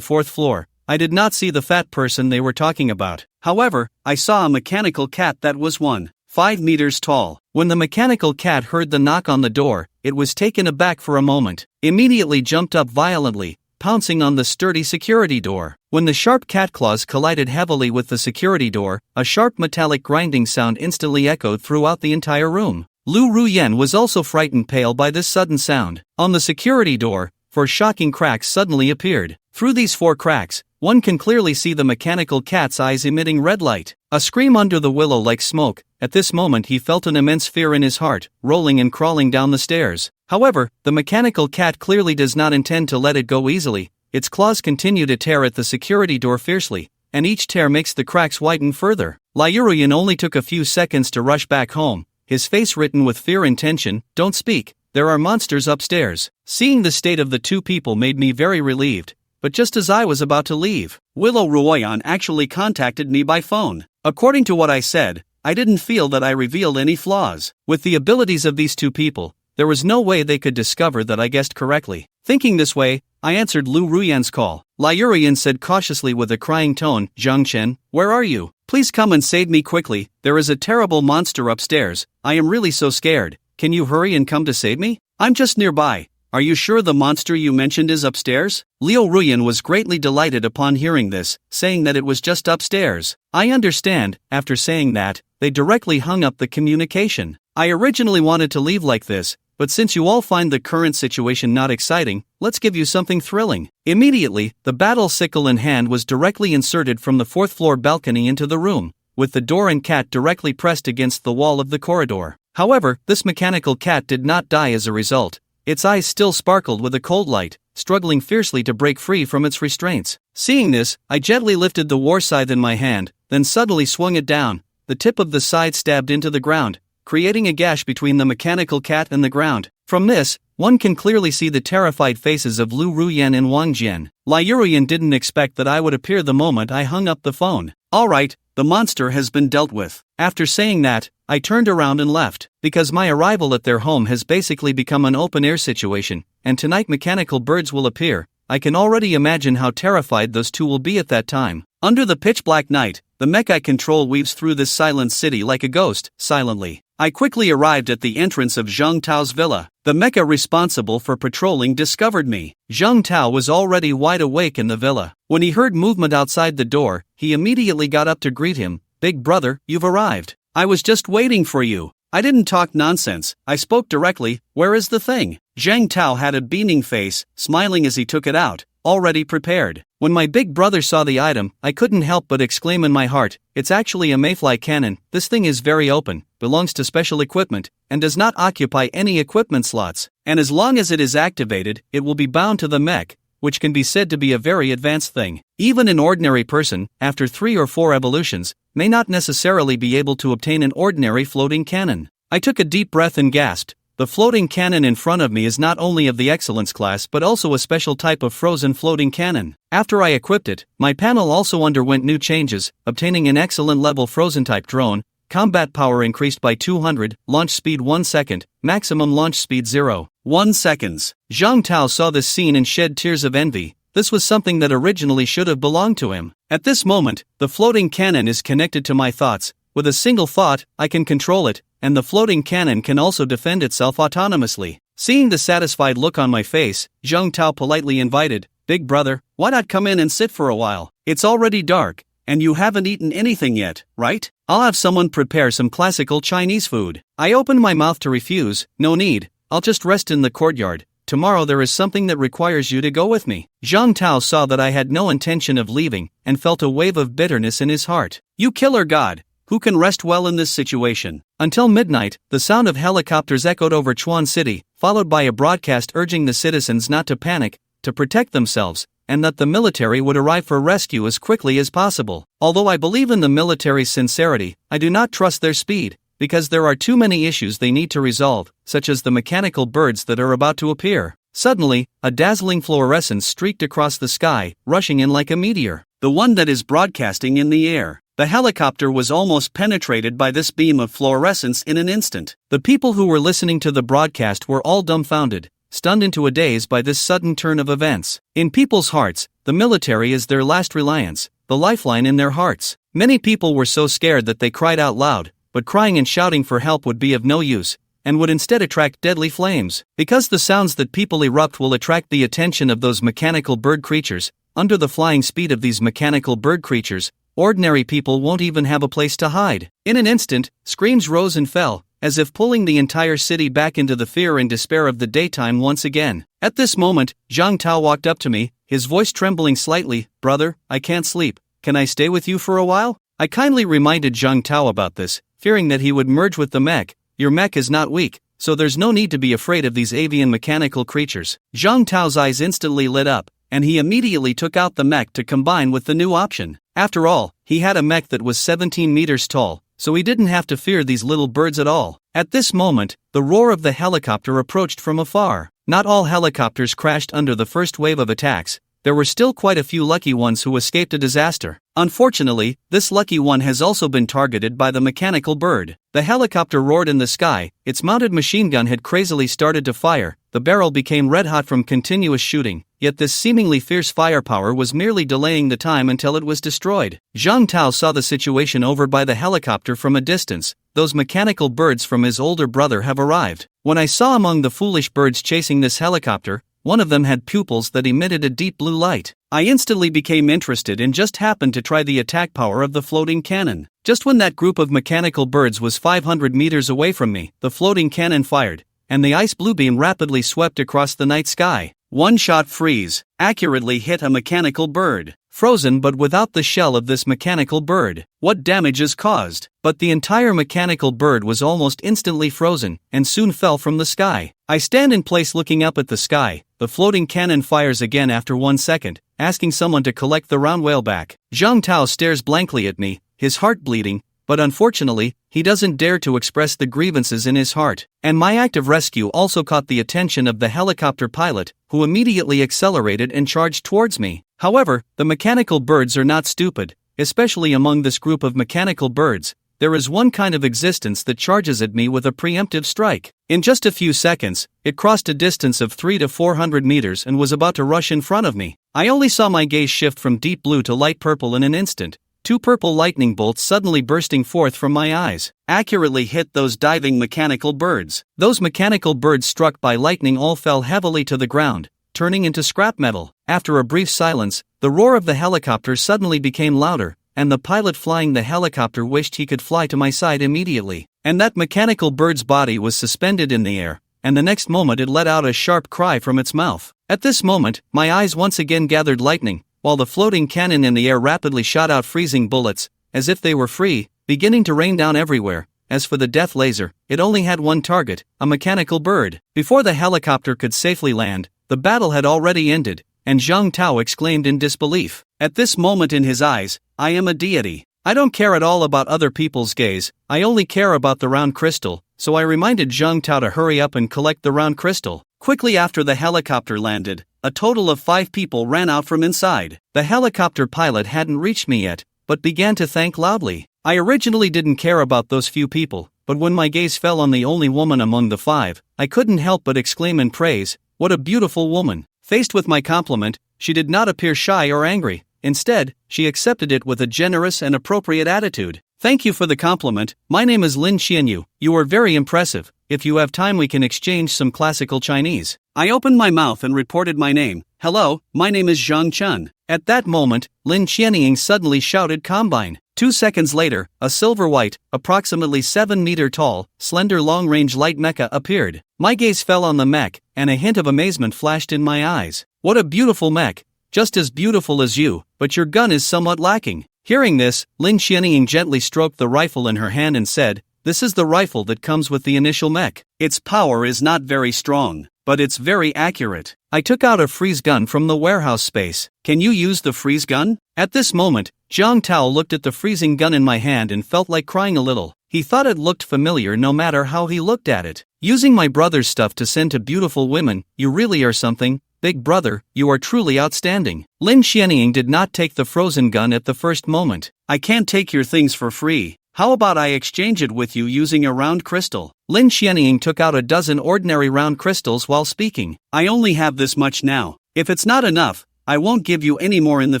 4th floor. I did not see the fat person they were talking about. However, I saw a mechanical cat that was 1.5 meters tall. When the mechanical cat heard the knock on the door, it was taken aback for a moment, immediately jumped up violently, pouncing on the sturdy security door. When the sharp cat claws collided heavily with the security door, a sharp metallic grinding sound instantly echoed throughout the entire room. Lu Ruyen was also frightened pale by this sudden sound. On the security door, 4 shocking cracks suddenly appeared. Through these 4 cracks, one can clearly see the mechanical cat's eyes emitting red light. A scream under the willow like smoke. At this moment he felt an immense fear in his heart, rolling and crawling down the stairs. However, the mechanical cat clearly does not intend to let it go easily. Its claws continue to tear at the security door fiercely, and each tear makes the cracks widen further. Lyurian only took a few seconds to rush back home, his face written with fear and tension. "Don't speak, there are monsters upstairs." Seeing the state of the 2 people made me very relieved, but just as I was about to leave, Willow Ruoyan actually contacted me by phone. According to what I said, I didn't feel that I revealed any flaws. With the abilities of these 2 people, there was no way they could discover that I guessed correctly. Thinking this way, I answered Lu Ruyan's call. Lyurian said cautiously with a crying tone, "Zhang Chen, where are you? Please come and save me quickly. There is a terrible monster upstairs. I am really so scared. Can you hurry and come to save me? I'm just nearby." "Are you sure the monster you mentioned is upstairs?" Liu Ruyan was greatly delighted upon hearing this, saying that it was just upstairs. I understand. After saying that, they directly hung up the communication. I originally wanted to leave like this, but since you all find the current situation not exciting, let's give you something thrilling. Immediately, the battle sickle in hand was directly inserted from the 4th floor balcony into the room, with the door and cat directly pressed against the wall of the corridor. However, this mechanical cat did not die as a result. Its eyes still sparkled with a cold light, struggling fiercely to break free from its restraints. Seeing this, I gently lifted the war scythe in my hand, then suddenly swung it down. The tip of the scythe stabbed into the ground, creating a gash between the mechanical cat and the ground. From this, one can clearly see the terrified faces of Lu Ruyan and Wang Jian. Lyurian didn't expect that I would appear the moment I hung up the phone. "Alright, the monster has been dealt with." After saying that, I turned around and left. Because my arrival at their home has basically become an open-air situation, and tonight mechanical birds will appear, I can already imagine how terrified those 2 will be at that time. Under the pitch-black night, the mech I control weaves through this silent city like a ghost, silently. I quickly arrived at the entrance of Zhang Tao's villa. The mecha responsible for patrolling discovered me. Zhang Tao was already wide awake in the villa. When he heard movement outside the door, he immediately got up to greet him. "Big brother, you've arrived. I was just waiting for you." I didn't talk nonsense, I spoke directly. "Where is the thing?" Zhang Tao had a beaming face, smiling as he took it out, already prepared. When my big brother saw the item, I couldn't help but exclaim in my heart, "It's actually a mayfly cannon. This thing is very open, belongs to special equipment, and does not occupy any equipment slots. And as long as it is activated, it will be bound to the mech, which can be said to be a very advanced thing. Even an ordinary person, after 3 or 4 evolutions, may not necessarily be able to obtain an ordinary floating cannon." I took a deep breath and gasped. The floating cannon in front of me is not only of the excellence class but also a special type of frozen floating cannon. After I equipped it, my panel also underwent new changes, obtaining an excellent level frozen type drone, combat power increased by 200, launch speed 1 second, maximum launch speed 0.1 seconds. Zhang Tao saw this scene and shed tears of envy. This was something that originally should have belonged to him. At this moment, the floating cannon is connected to my thoughts. With a single thought, I can control it, and the floating cannon can also defend itself autonomously. Seeing the satisfied look on my face, Zhang Tao politely invited, "Big brother, why not come in and sit for a while? It's already dark, and you haven't eaten anything yet, right? I'll have someone prepare some classical Chinese food." I opened my mouth to refuse. "No need, I'll just rest in the courtyard. Tomorrow there is something that requires you to go with me." Zhang Tao saw that I had no intention of leaving, and felt a wave of bitterness in his heart. "You killer god! Who can rest well in this situation?" Until midnight, the sound of helicopters echoed over Chuan City, followed by a broadcast urging the citizens not to panic, to protect themselves, and that the military would arrive for rescue as quickly as possible. Although I believe in the military's sincerity, I do not trust their speed, because there are too many issues they need to resolve, such as the mechanical birds that are about to appear. Suddenly, a dazzling fluorescence streaked across the sky, rushing in like a meteor. the one that is broadcasting in the air. The helicopter was almost penetrated by this beam of fluorescence in an instant. The people who were listening to the broadcast were all dumbfounded, stunned into a daze by this sudden turn of events. In people's hearts, the military is their last reliance, the lifeline in their hearts. Many people were so scared that they cried out loud, but crying and shouting for help would be of no use, and would instead attract deadly flames. Because the sounds that people erupt will attract the attention of those mechanical bird creatures, under the flying speed of these mechanical bird creatures, ordinary people won't even have a place to hide. In an instant, screams rose and fell, as if pulling the entire city back into the fear and despair of the daytime once again. At this moment, Zhang Tao walked up to me, his voice trembling slightly. "Brother, I can't sleep. Can I stay with you for a while?" I kindly reminded Zhang Tao about this, fearing that he would merge with the mech. "Your mech is not weak, so there's no need to be afraid of these avian mechanical creatures." Zhang Tao's eyes instantly lit up, and he immediately took out the mech to combine with the new option. After all, he had a mech that was 17 meters tall, so he didn't have to fear these little birds at all. At this moment, the roar of the helicopter approached from afar. Not all helicopters crashed under the first wave of attacks. There were still quite a few lucky ones who escaped a disaster. Unfortunately, this lucky one has also been targeted by the mechanical bird. The helicopter roared in the sky, its mounted machine gun had crazily started to fire, the barrel became red-hot from continuous shooting, yet this seemingly fierce firepower was merely delaying the time until it was destroyed. Zhang Tao saw the situation over by the helicopter from a distance. Those mechanical birds from his older brother have arrived. When I saw among the foolish birds chasing this helicopter, one of them had pupils that emitted a deep blue light. I instantly became interested and just happened to try the attack power of the floating cannon. Just when that group of mechanical birds was 500 meters away from me, the floating cannon fired, and the ice blue beam rapidly swept across the night sky. One-shot freeze, accurately hit a mechanical bird. Frozen but without the shell of this mechanical bird. What damage is caused? But the entire mechanical bird was almost instantly frozen, and soon fell from the sky. I stand in place looking up at the sky. The floating cannon fires again after 1 second, asking someone to collect the round whale back. Zhang Tao stares blankly at me, his heart bleeding, but unfortunately, he doesn't dare to express the grievances in his heart. And my act of rescue also caught the attention of the helicopter pilot, who immediately accelerated and charged towards me. However, the mechanical birds are not stupid, especially among this group of mechanical birds. There is one kind of existence that charges at me with a preemptive strike. In just a few seconds, it crossed a distance of 300 to 400 meters and was about to rush in front of me. I only saw my gaze shift from deep blue to light purple in an instant. 2 purple lightning bolts suddenly bursting forth from my eyes, accurately hit those diving mechanical birds. Those mechanical birds struck by lightning all fell heavily to the ground, turning into scrap metal. After a brief silence, the roar of the helicopter suddenly became louder, and the pilot flying the helicopter wished he could fly to my side immediately. And that mechanical bird's body was suspended in the air, and the next moment it let out a sharp cry from its mouth. At this moment, my eyes once again gathered lightning, while the floating cannon in the air rapidly shot out freezing bullets, as if they were free, beginning to rain down everywhere. As for the death laser, it only had one target, a mechanical bird. Before the helicopter could safely land, the battle had already ended, and Zhang Tao exclaimed in disbelief. At this moment in his eyes, I am a deity. I don't care at all about other people's gaze, I only care about the round crystal, so I reminded Zhang Tao to hurry up and collect the round crystal. Quickly after the helicopter landed, a total of 5 people ran out from inside. The helicopter pilot hadn't reached me yet, but began to thank loudly. I originally didn't care about those few people, but when my gaze fell on the only woman among the 5, I couldn't help but exclaim in praise, "What a beautiful woman!" Faced with my compliment, she did not appear shy or angry. Instead, she accepted it with a generous and appropriate attitude. "Thank you for the compliment. My name is Lin Xianyu. You are very impressive. If you have time we can exchange some classical Chinese." I opened my mouth and reported my name. "Hello, my name is Zhang Chun." At that moment, Lin Xianying suddenly shouted "Combine." 2 seconds later, a silver-white, approximately 7 meter tall, slender long-range light mecha appeared. My gaze fell on the mech, and a hint of amazement flashed in my eyes. "What a beautiful mech! Just as beautiful as you, but your gun is somewhat lacking." Hearing this, Lin Xianying gently stroked the rifle in her hand and said, "This is the rifle that comes with the initial mech. Its power is not very strong, but it's very accurate." I took out a freeze gun from the warehouse space. "Can you use the freeze gun?" At this moment, Zhang Tao looked at the freezing gun in my hand and felt like crying a little. He thought it looked familiar no matter how he looked at it. "Using my brother's stuff to send to beautiful women, you really are something. Big brother, you are truly outstanding. Lin Xianying did not take the frozen gun at the first moment. I can't take your things for free. How about I exchange it with you using a round crystal? Lin Xianying took out a dozen ordinary round crystals while speaking. I only have this much now. If it's not enough, I won't give you any more in the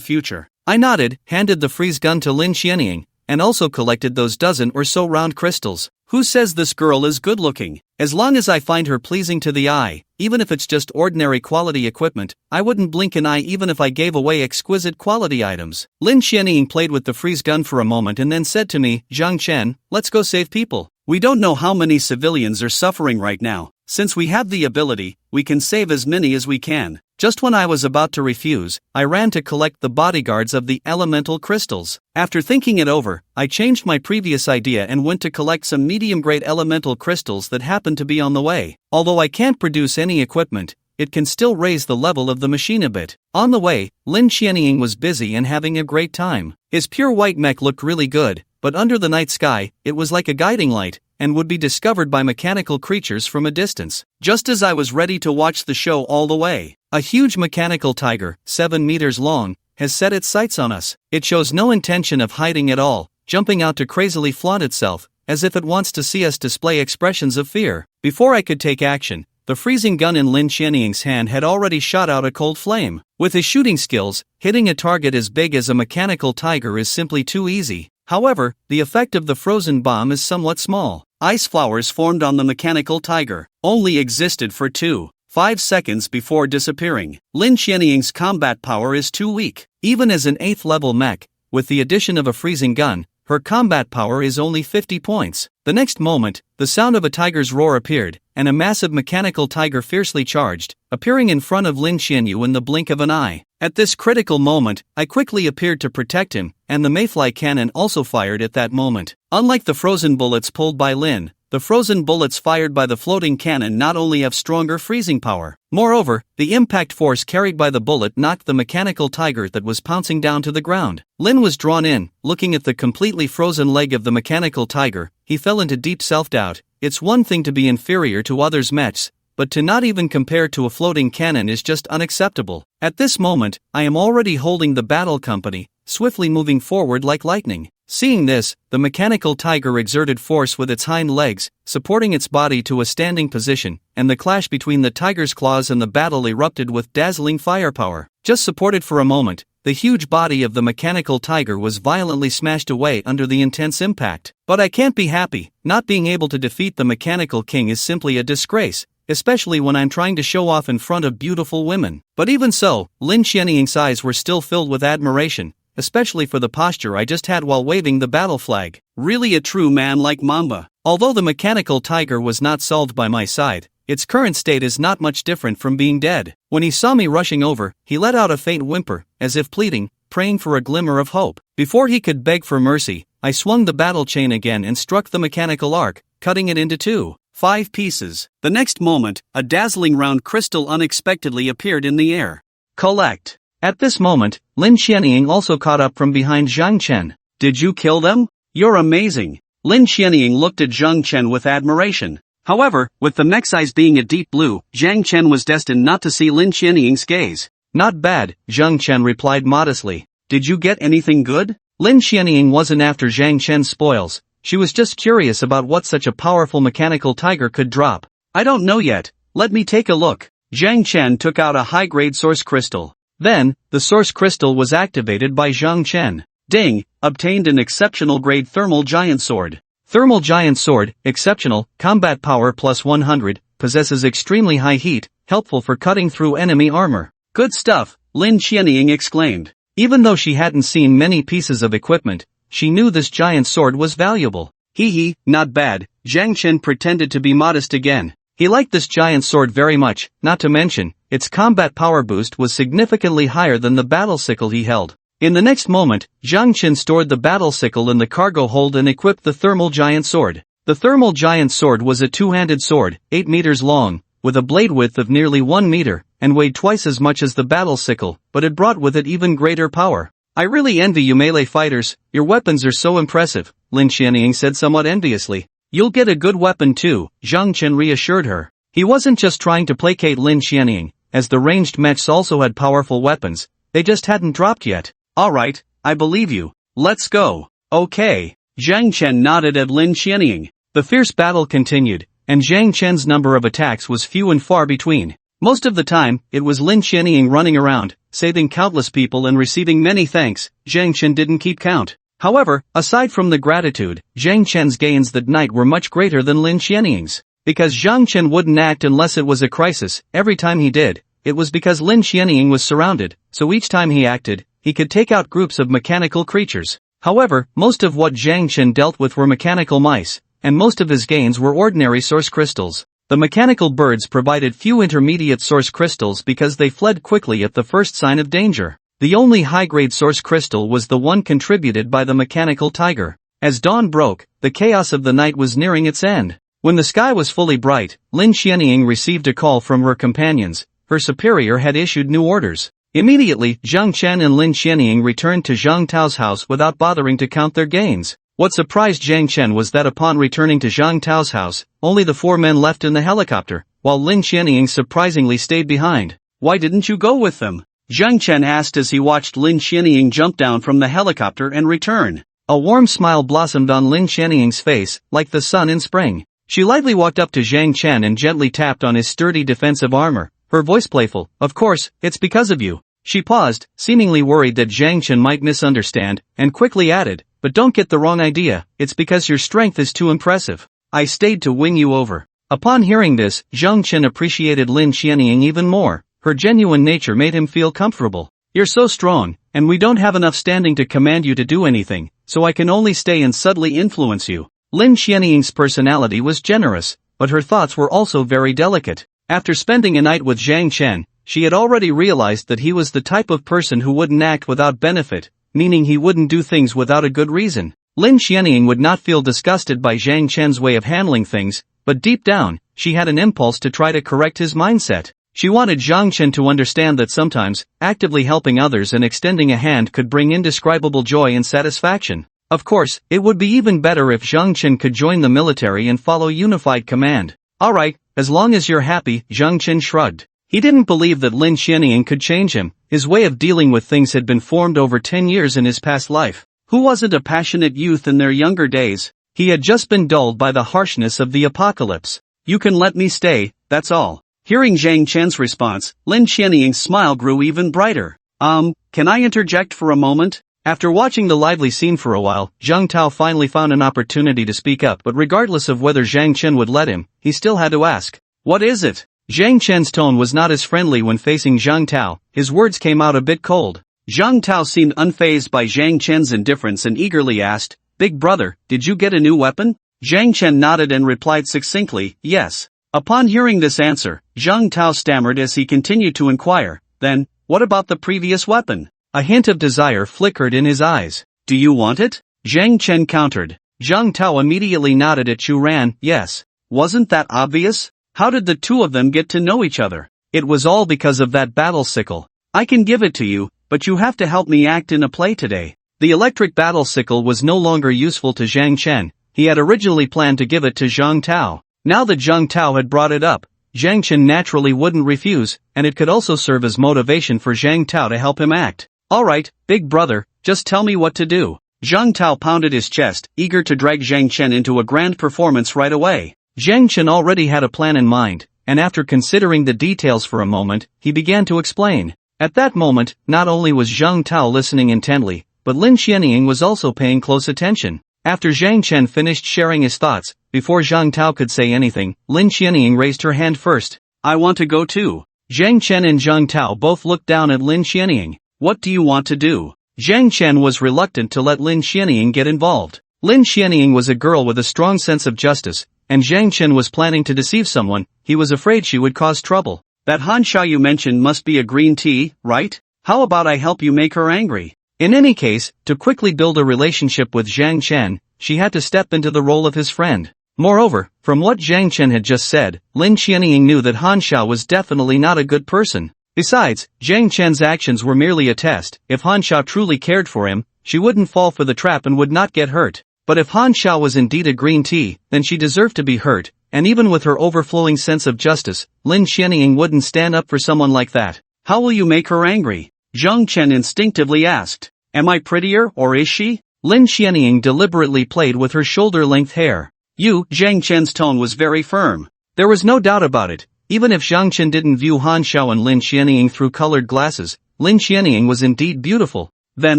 future. I nodded, handed the freeze gun to Lin Xianying, and also collected those dozen or so round crystals. Who says this girl is good looking? As long as I find her pleasing to the eye, even if it's just ordinary quality equipment, I wouldn't blink an eye even if I gave away exquisite quality items. Lin Xianying played with the freeze gun for a moment and then said to me, Zhang Chen, let's go save people. We don't know how many civilians are suffering right now. Since we have the ability, we can save as many as we can. Just when I was about to refuse, I ran to collect the bodyguards of the elemental crystals. After thinking it over, I changed my previous idea and went to collect some medium-grade elemental crystals that happened to be on the way. Although I can't produce any equipment, it can still raise the level of the machine a bit. On the way, Lin Xianying was busy and having a great time. His pure white mech looked really good, but under the night sky, it was like a guiding light, and would be discovered by mechanical creatures from a distance. Just as I was ready to watch the show all the way, a huge mechanical tiger, 7 meters long, has set its sights on us. It shows no intention of hiding at all, jumping out to crazily flaunt itself, as if it wants to see us display expressions of fear. Before I could take action, the freezing gun in Lin Xianying's hand had already shot out a cold flame. With his shooting skills, hitting a target as big as a mechanical tiger is simply too easy. However, the effect of the frozen bomb is somewhat small. Ice flowers formed on the mechanical tiger, only existed for 2.5 seconds before disappearing. Lin Xianying's combat power is too weak. Even as an 8th level mech, with the addition of a freezing gun, her combat power is only 50 points. The next moment, the sound of a tiger's roar appeared, and a massive mechanical tiger fiercely charged, appearing in front of Lin Xianying in the blink of an eye. At this critical moment, I quickly appeared to protect him, and the mayfly cannon also fired at that moment. Unlike the frozen bullets pulled by Lin, the frozen bullets fired by the floating cannon not only have stronger freezing power. Moreover, the impact force carried by the bullet knocked the mechanical tiger that was pouncing down to the ground. Lin was drawn in, looking at the completely frozen leg of the mechanical tiger. He fell into deep self-doubt. It's one thing to be inferior to others' mechs, but to not even compare to a floating cannon is just unacceptable. At this moment, I am already holding the battle company, swiftly moving forward like lightning. Seeing this, the mechanical tiger exerted force with its hind legs, supporting its body to a standing position, and the clash between the tiger's claws and the battle erupted with dazzling firepower. Just supported for a moment, the huge body of the mechanical tiger was violently smashed away under the intense impact. But I can't be happy. Not being able to defeat the mechanical king is simply a disgrace, especially when I'm trying to show off in front of beautiful women. But even so, Lin Xianying's eyes were still filled with admiration, especially for the posture I just had while waving the battle flag. Really a true man like Mamba. Although the mechanical tiger was not solved by my side, its current state is not much different from being dead. When he saw me rushing over, he let out a faint whimper, as if pleading, praying for a glimmer of hope. Before he could beg for mercy, I swung the battle chain again and struck the mechanical arc, cutting it into 2.5 pieces. The next moment, a dazzling round crystal unexpectedly appeared in the air. Collect. At this moment, Lin Xianying also caught up from behind Zhang Chen. Did you kill them? You're amazing. Lin Xianying looked at Zhang Chen with admiration. However, with the mech's eyes being a deep blue, Zhang Chen was destined not to see Lin Xianying's gaze. Not bad, Zhang Chen replied modestly. Did you get anything good? Lin Xianying wasn't after Zhang Chen's spoils. She was just curious about what such a powerful mechanical tiger could drop. I don't know yet. Let me take a look. Zhang Chen took out a high-grade source crystal. Then, the source crystal was activated by Zhang Chen. Ding! Obtained an exceptional grade thermal giant sword. Thermal giant sword, exceptional, combat power plus 100, possesses extremely high heat, helpful for cutting through enemy armor. Good stuff, Lin Xianying exclaimed. Even though she hadn't seen many pieces of equipment, she knew this giant sword was valuable. Hee hee, not bad. Zhang Chen pretended to be modest again. He liked this giant sword very much, not to mention, its combat power boost was significantly higher than the battle sickle he held. In the next moment, Zhang Chen stored the battle sickle in the cargo hold and equipped the thermal giant sword. The thermal giant sword was a two-handed sword, 8 meters long, with a blade width of nearly 1 meter, and weighed twice as much as the battle sickle, but it brought with it even greater power. I really envy you melee fighters, your weapons are so impressive, Lin Xianying said somewhat enviously. You'll get a good weapon too, Zhang Chen reassured her. He wasn't just trying to placate Lin Xianying, as the ranged mechs also had powerful weapons, they just hadn't dropped yet. Alright, I believe you. Let's go. Okay. Zhang Chen nodded at Lin Xianying. The fierce battle continued, and Zhang Chen's number of attacks was few and far between. Most of the time, it was Lin Xianying running around, saving countless people and receiving many thanks. Zhang Chen didn't keep count. However, aside from the gratitude, Zhang Chen's gains that night were much greater than Lin Xianying's. Because Zhang Chen wouldn't act unless it was a crisis, every time he did, it was because Lin Xianying was surrounded, so each time he acted, he could take out groups of mechanical creatures. However, most of what Zhang Chen dealt with were mechanical mice, and most of his gains were ordinary source crystals. The mechanical birds provided few intermediate source crystals because they fled quickly at the first sign of danger. The only high-grade source crystal was the one contributed by the mechanical tiger. As dawn broke, the chaos of the night was nearing its end. When the sky was fully bright, Lin Xianying received a call from her companions. Her superior had issued new orders. Immediately, Zhang Chen and Lin Xianying returned to Zhang Tao's house without bothering to count their gains. What surprised Zhang Chen was that upon returning to Zhang Tao's house, only the 4 men left in the helicopter, while Lin Xianying surprisingly stayed behind. Why didn't you go with them? Zhang Chen asked as he watched Lin Xianying jump down from the helicopter and return. A warm smile blossomed on Lin Xianying's face, like the sun in spring. She lightly walked up to Zhang Chen and gently tapped on his sturdy defensive armor, her voice playful. Of course, it's because of you. She paused, seemingly worried that Zhang Chen might misunderstand, and quickly added, but don't get the wrong idea, it's because your strength is too impressive. I stayed to win you over. Upon hearing this, Zhang Chen appreciated Lin Xianying even more. Her genuine nature made him feel comfortable. You're so strong, and we don't have enough standing to command you to do anything, so I can only stay and subtly influence you. Lin Xianying's personality was generous, but her thoughts were also very delicate. After spending a night with Zhang Chen, she had already realized that he was the type of person who wouldn't act without benefit, meaning he wouldn't do things without a good reason. Lin Xianying would not feel disgusted by Zhang Chen's way of handling things, but deep down, she had an impulse to try to correct his mindset. She wanted Zhang Chen to understand that sometimes, actively helping others and extending a hand could bring indescribable joy and satisfaction. Of course, it would be even better if Zhang Chen could join the military and follow unified command. Alright, as long as you're happy, Zhang Chen shrugged. He didn't believe that Lin Xianying could change him. His way of dealing with things had been formed over 10 years in his past life. Who wasn't a passionate youth in their younger days? He had just been dulled by the harshness of the apocalypse. You can let me stay, that's all. Hearing Zhang Chen's response, Lin Xianying's smile grew even brighter. Can I interject for a moment? After watching the lively scene for a while, Zhang Tao finally found an opportunity to speak up, but regardless of whether Zhang Chen would let him, he still had to ask. What is it? Zhang Chen's tone was not as friendly when facing Zhang Tao. His words came out a bit cold. Zhang Tao seemed unfazed by Zhang Chen's indifference and eagerly asked, Big brother, did you get a new weapon? Zhang Chen nodded and replied succinctly, yes. Upon hearing this answer, Zhang Tao stammered as he continued to inquire, then, what about the previous weapon? A hint of desire flickered in his eyes. Do you want it? Zhang Chen countered. Zhang Tao immediately nodded at Chu Ran, yes. Wasn't that obvious? How did the two of them get to know each other? It was all because of that battle sickle. I can give it to you, but you have to help me act in a play today. The electric battle sickle was no longer useful to Zhang Chen. He had originally planned to give it to Zhang Tao. Now that Zhang Tao had brought it up, Zhang Chen naturally wouldn't refuse, and it could also serve as motivation for Zhang Tao to help him act. Alright, big brother, just tell me what to do. Zhang Tao pounded his chest, eager to drag Zhang Chen into a grand performance right away. Zhang Chen already had a plan in mind, and after considering the details for a moment, he began to explain. At that moment, not only was Zhang Tao listening intently, but Lin Xianying was also paying close attention. After Zhang Chen finished sharing his thoughts, before Zhang Tao could say anything, Lin Xianying raised her hand first. I want to go too. Zhang Chen and Zhang Tao both looked down at Lin Xianying. What do you want to do? Zhang Chen was reluctant to let Lin Xianying get involved. Lin Xianying was a girl with a strong sense of justice, and Zhang Chen was planning to deceive someone. He was afraid she would cause trouble. That Han Sha you mentioned must be a green tea, right? How about I help you make her angry? In any case, to quickly build a relationship with Zhang Chen, she had to step into the role of his friend. Moreover, from what Zhang Chen had just said, Lin Xianying knew that Han Sha was definitely not a good person. Besides, Zhang Chen's actions were merely a test. If Han Sha truly cared for him, she wouldn't fall for the trap and would not get hurt. But if Han Sha was indeed a green tea, then she deserved to be hurt, and even with her overflowing sense of justice, Lin Xianying wouldn't stand up for someone like that. How will you make her angry? Zhang Chen instinctively asked. Am I prettier, or is she? Lin Xianying deliberately played with her shoulder-length hair. Zhang Chen's tone was very firm. There was no doubt about it. Even if Zhang Chen didn't view Han Xiao and Lin Xianying through colored glasses, Lin Xianying was indeed beautiful. Then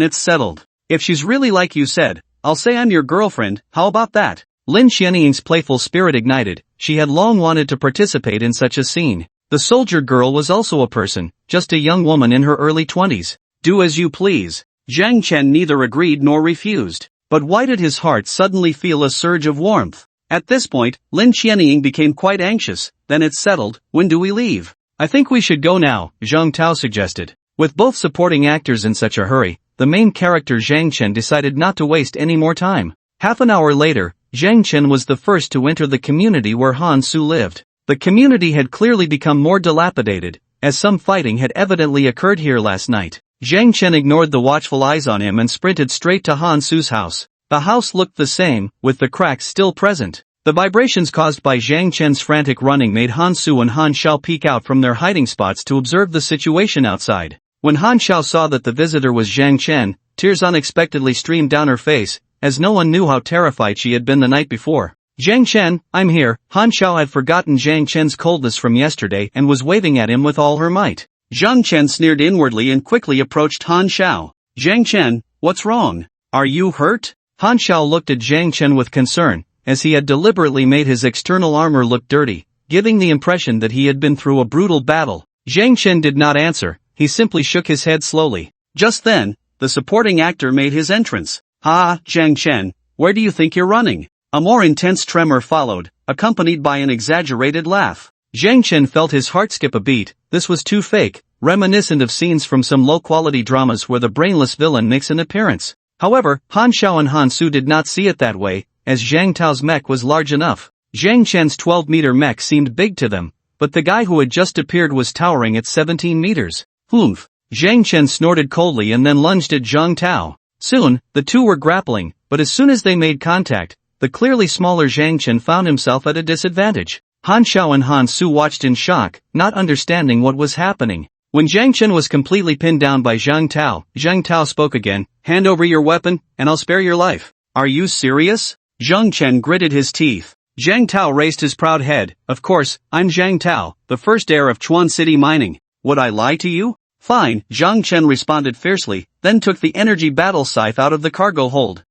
it's settled. If she's really like you said, I'll say I'm your girlfriend, how about that? Lin Xianying's playful spirit ignited. She had long wanted to participate in such a scene. The soldier girl was also a person, just a young woman in her early 20s. Do as you please. Zhang Chen neither agreed nor refused. But why did his heart suddenly feel a surge of warmth? At this point, Lin Xianying became quite anxious. Then it's settled, when do we leave? I think we should go now, Zhang Tao suggested. With both supporting actors in such a hurry, the main character Zhang Chen decided not to waste any more time. Half an hour later, Zhang Chen was the first to enter the community where Han Su lived. The community had clearly become more dilapidated, as some fighting had evidently occurred here last night. Zhang Chen ignored the watchful eyes on him and sprinted straight to Han Su's house. The house looked the same, with the cracks still present. The vibrations caused by Zhang Chen's frantic running made Han Su and Han Xiao peek out from their hiding spots to observe the situation outside. When Han Xiao saw that the visitor was Zhang Chen, tears unexpectedly streamed down her face, as no one knew how terrified she had been the night before. Zhang Chen, I'm here. Han Xiao had forgotten Zhang Chen's coldness from yesterday and was waving at him with all her might. Zhang Chen sneered inwardly and quickly approached Han Xiao. Zhang Chen, what's wrong? Are you hurt? Han Xiao looked at Zhang Chen with concern, as he had deliberately made his external armor look dirty, giving the impression that he had been through a brutal battle. Zhang Chen did not answer, he simply shook his head slowly. Just then, the supporting actor made his entrance. Zhang Chen, where do you think you're running? A more intense tremor followed, accompanied by an exaggerated laugh. Zhang Chen felt his heart skip a beat. This was too fake, reminiscent of scenes from some low-quality dramas where the brainless villain makes an appearance. However, Han Xiao and Han Su did not see it that way, as Zhang Tao's mech was large enough. Zhang Chen's 12-meter mech seemed big to them, but the guy who had just appeared was towering at 17 meters. Humph! Zhang Chen snorted coldly and then lunged at Zhang Tao. Soon, the two were grappling, but as soon as they made contact, the clearly smaller Zhang Chen found himself at a disadvantage. Han Xiao and Han Su watched in shock, not understanding what was happening. When Zhang Chen was completely pinned down by Zhang Tao spoke again. Hand over your weapon, and I'll spare your life. Are you serious? Zhang Chen gritted his teeth. Zhang Tao raised his proud head. Of course, I'm Zhang Tao, the first heir of Chuan City Mining. Would I lie to you? Fine, Zhang Chen responded fiercely, then took the energy battle scythe out of the cargo hold.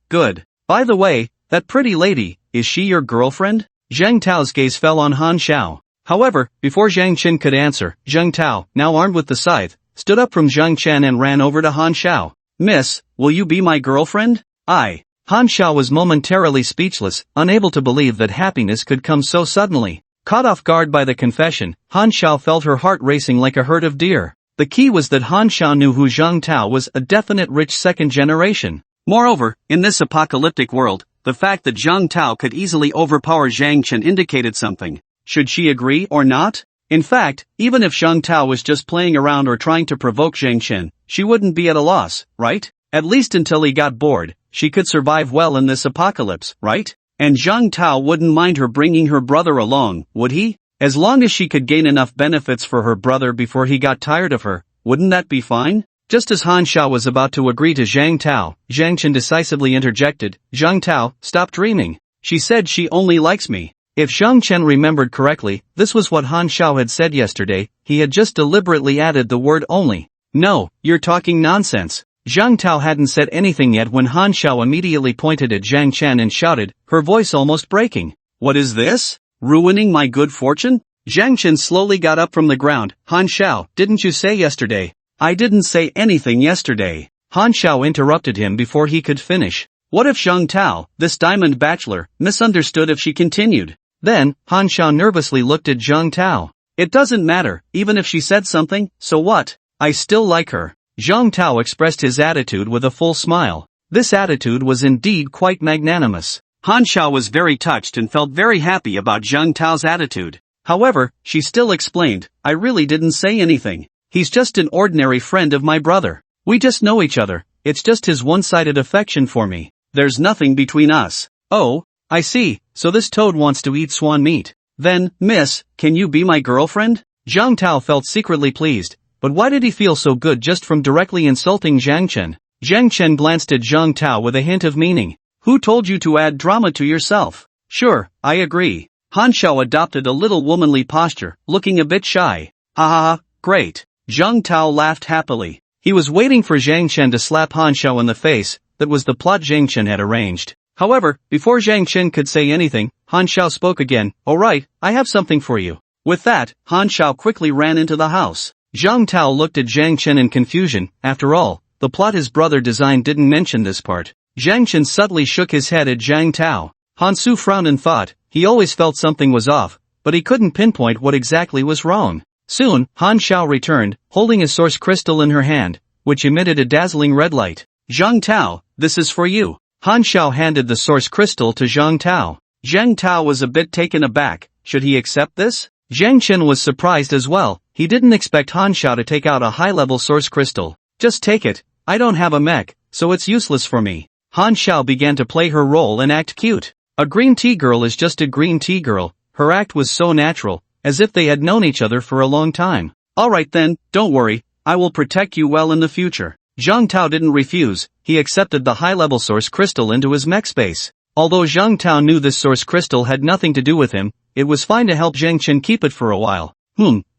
Good. By the way, that pretty lady, is she your girlfriend? Zhang Tao's gaze fell on Han Xiao. However, before Zhang Chen could answer, Zhang Tao, now armed with the scythe, stood up from Zhang Chen and ran over to Han Xiao. Miss, will you be my girlfriend? Han Xiao was momentarily speechless, unable to believe that happiness could come so suddenly. Caught off guard by the confession, Han Xiao felt her heart racing like a herd of deer. The key was that Han Xiao knew who Zhang Tao was, a definite rich second generation. Moreover, in this apocalyptic world, the fact that Zhang Tao could easily overpower Zhang Chen indicated something. Should she agree or not? In fact, even if Zhang Tao was just playing around or trying to provoke Zhang Chen, she wouldn't be at a loss, right? At least until he got bored, she could survive well in this apocalypse, right? And Zhang Tao wouldn't mind her bringing her brother along, would he? As long as she could gain enough benefits for her brother before he got tired of her, wouldn't that be fine? Just as Han Xiao was about to agree to Zhang Tao, Zhang Chen decisively interjected. Zhang Tao, stop dreaming. She said she only likes me. If Zhang Chen remembered correctly, this was what Han Xiao had said yesterday. He had just deliberately added the word only. No, you're talking nonsense. Zhang Tao hadn't said anything yet when Han Xiao immediately pointed at Zhang Chen and shouted, her voice almost breaking. What is this? Ruining my good fortune? Zhang Chen slowly got up from the ground. Han Xiao, didn't you say yesterday? I didn't say anything yesterday. Han Xiao interrupted him before he could finish. What if Zhang Tao, this diamond bachelor, misunderstood if she continued? Then, Han Xiao nervously looked at Zhang Tao. It doesn't matter, even if she said something, so what? I still like her. Zhang Tao expressed his attitude with a full smile. This attitude was indeed quite magnanimous. Han Xiao was very touched and felt very happy about Zhang Tao's attitude. However, she still explained, I really didn't say anything. He's just an ordinary friend of my brother. We just know each other. It's just his one-sided affection for me. There's nothing between us. Oh, I see, so this toad wants to eat swan meat. Then, miss, can you be my girlfriend? Zhang Tao felt secretly pleased, but why did he feel so good just from directly insulting Zhang Chen? Zhang Chen glanced at Zhang Tao with a hint of meaning. Who told you to add drama to yourself? Sure, I agree. Han Xiao adopted a little womanly posture, looking a bit shy. Ha ha ha, great. Zhang Tao laughed happily. He was waiting for Zhang Chen to slap Han Xiao in the face. That was the plot Zhang Chen had arranged. However, before Zhang Chen could say anything, Han Xiao spoke again. Alright, I have something for you. With that, Han Xiao quickly ran into the house. Zhang Tao looked at Zhang Chen in confusion. After all, the plot his brother designed didn't mention this part. Zhang Chen subtly shook his head at Zhang Tao. Han Su frowned and thought, he always felt something was off, but he couldn't pinpoint what exactly was wrong. Soon, Han Xiao returned, holding a source crystal in her hand, which emitted a dazzling red light. Zhang Tao, this is for you. Han Xiao handed the source crystal to Zhang Tao. Zhang Tao was a bit taken aback. Should he accept this? Zhang Chen was surprised as well. He didn't expect Han Xiao to take out a high-level source crystal. Just take it. I don't have a mech, so it's useless for me. Han Xiao began to play her role and act cute. A green tea girl is just a green tea girl. Her act was so natural, as if they had known each other for a long time. Alright then, don't worry, I will protect you well in the future. Zhang Tao didn't refuse, he accepted the high-level source crystal into his mech space. Although Zhang Tao knew this source crystal had nothing to do with him, it was fine to help Zhang Chen keep it for a while.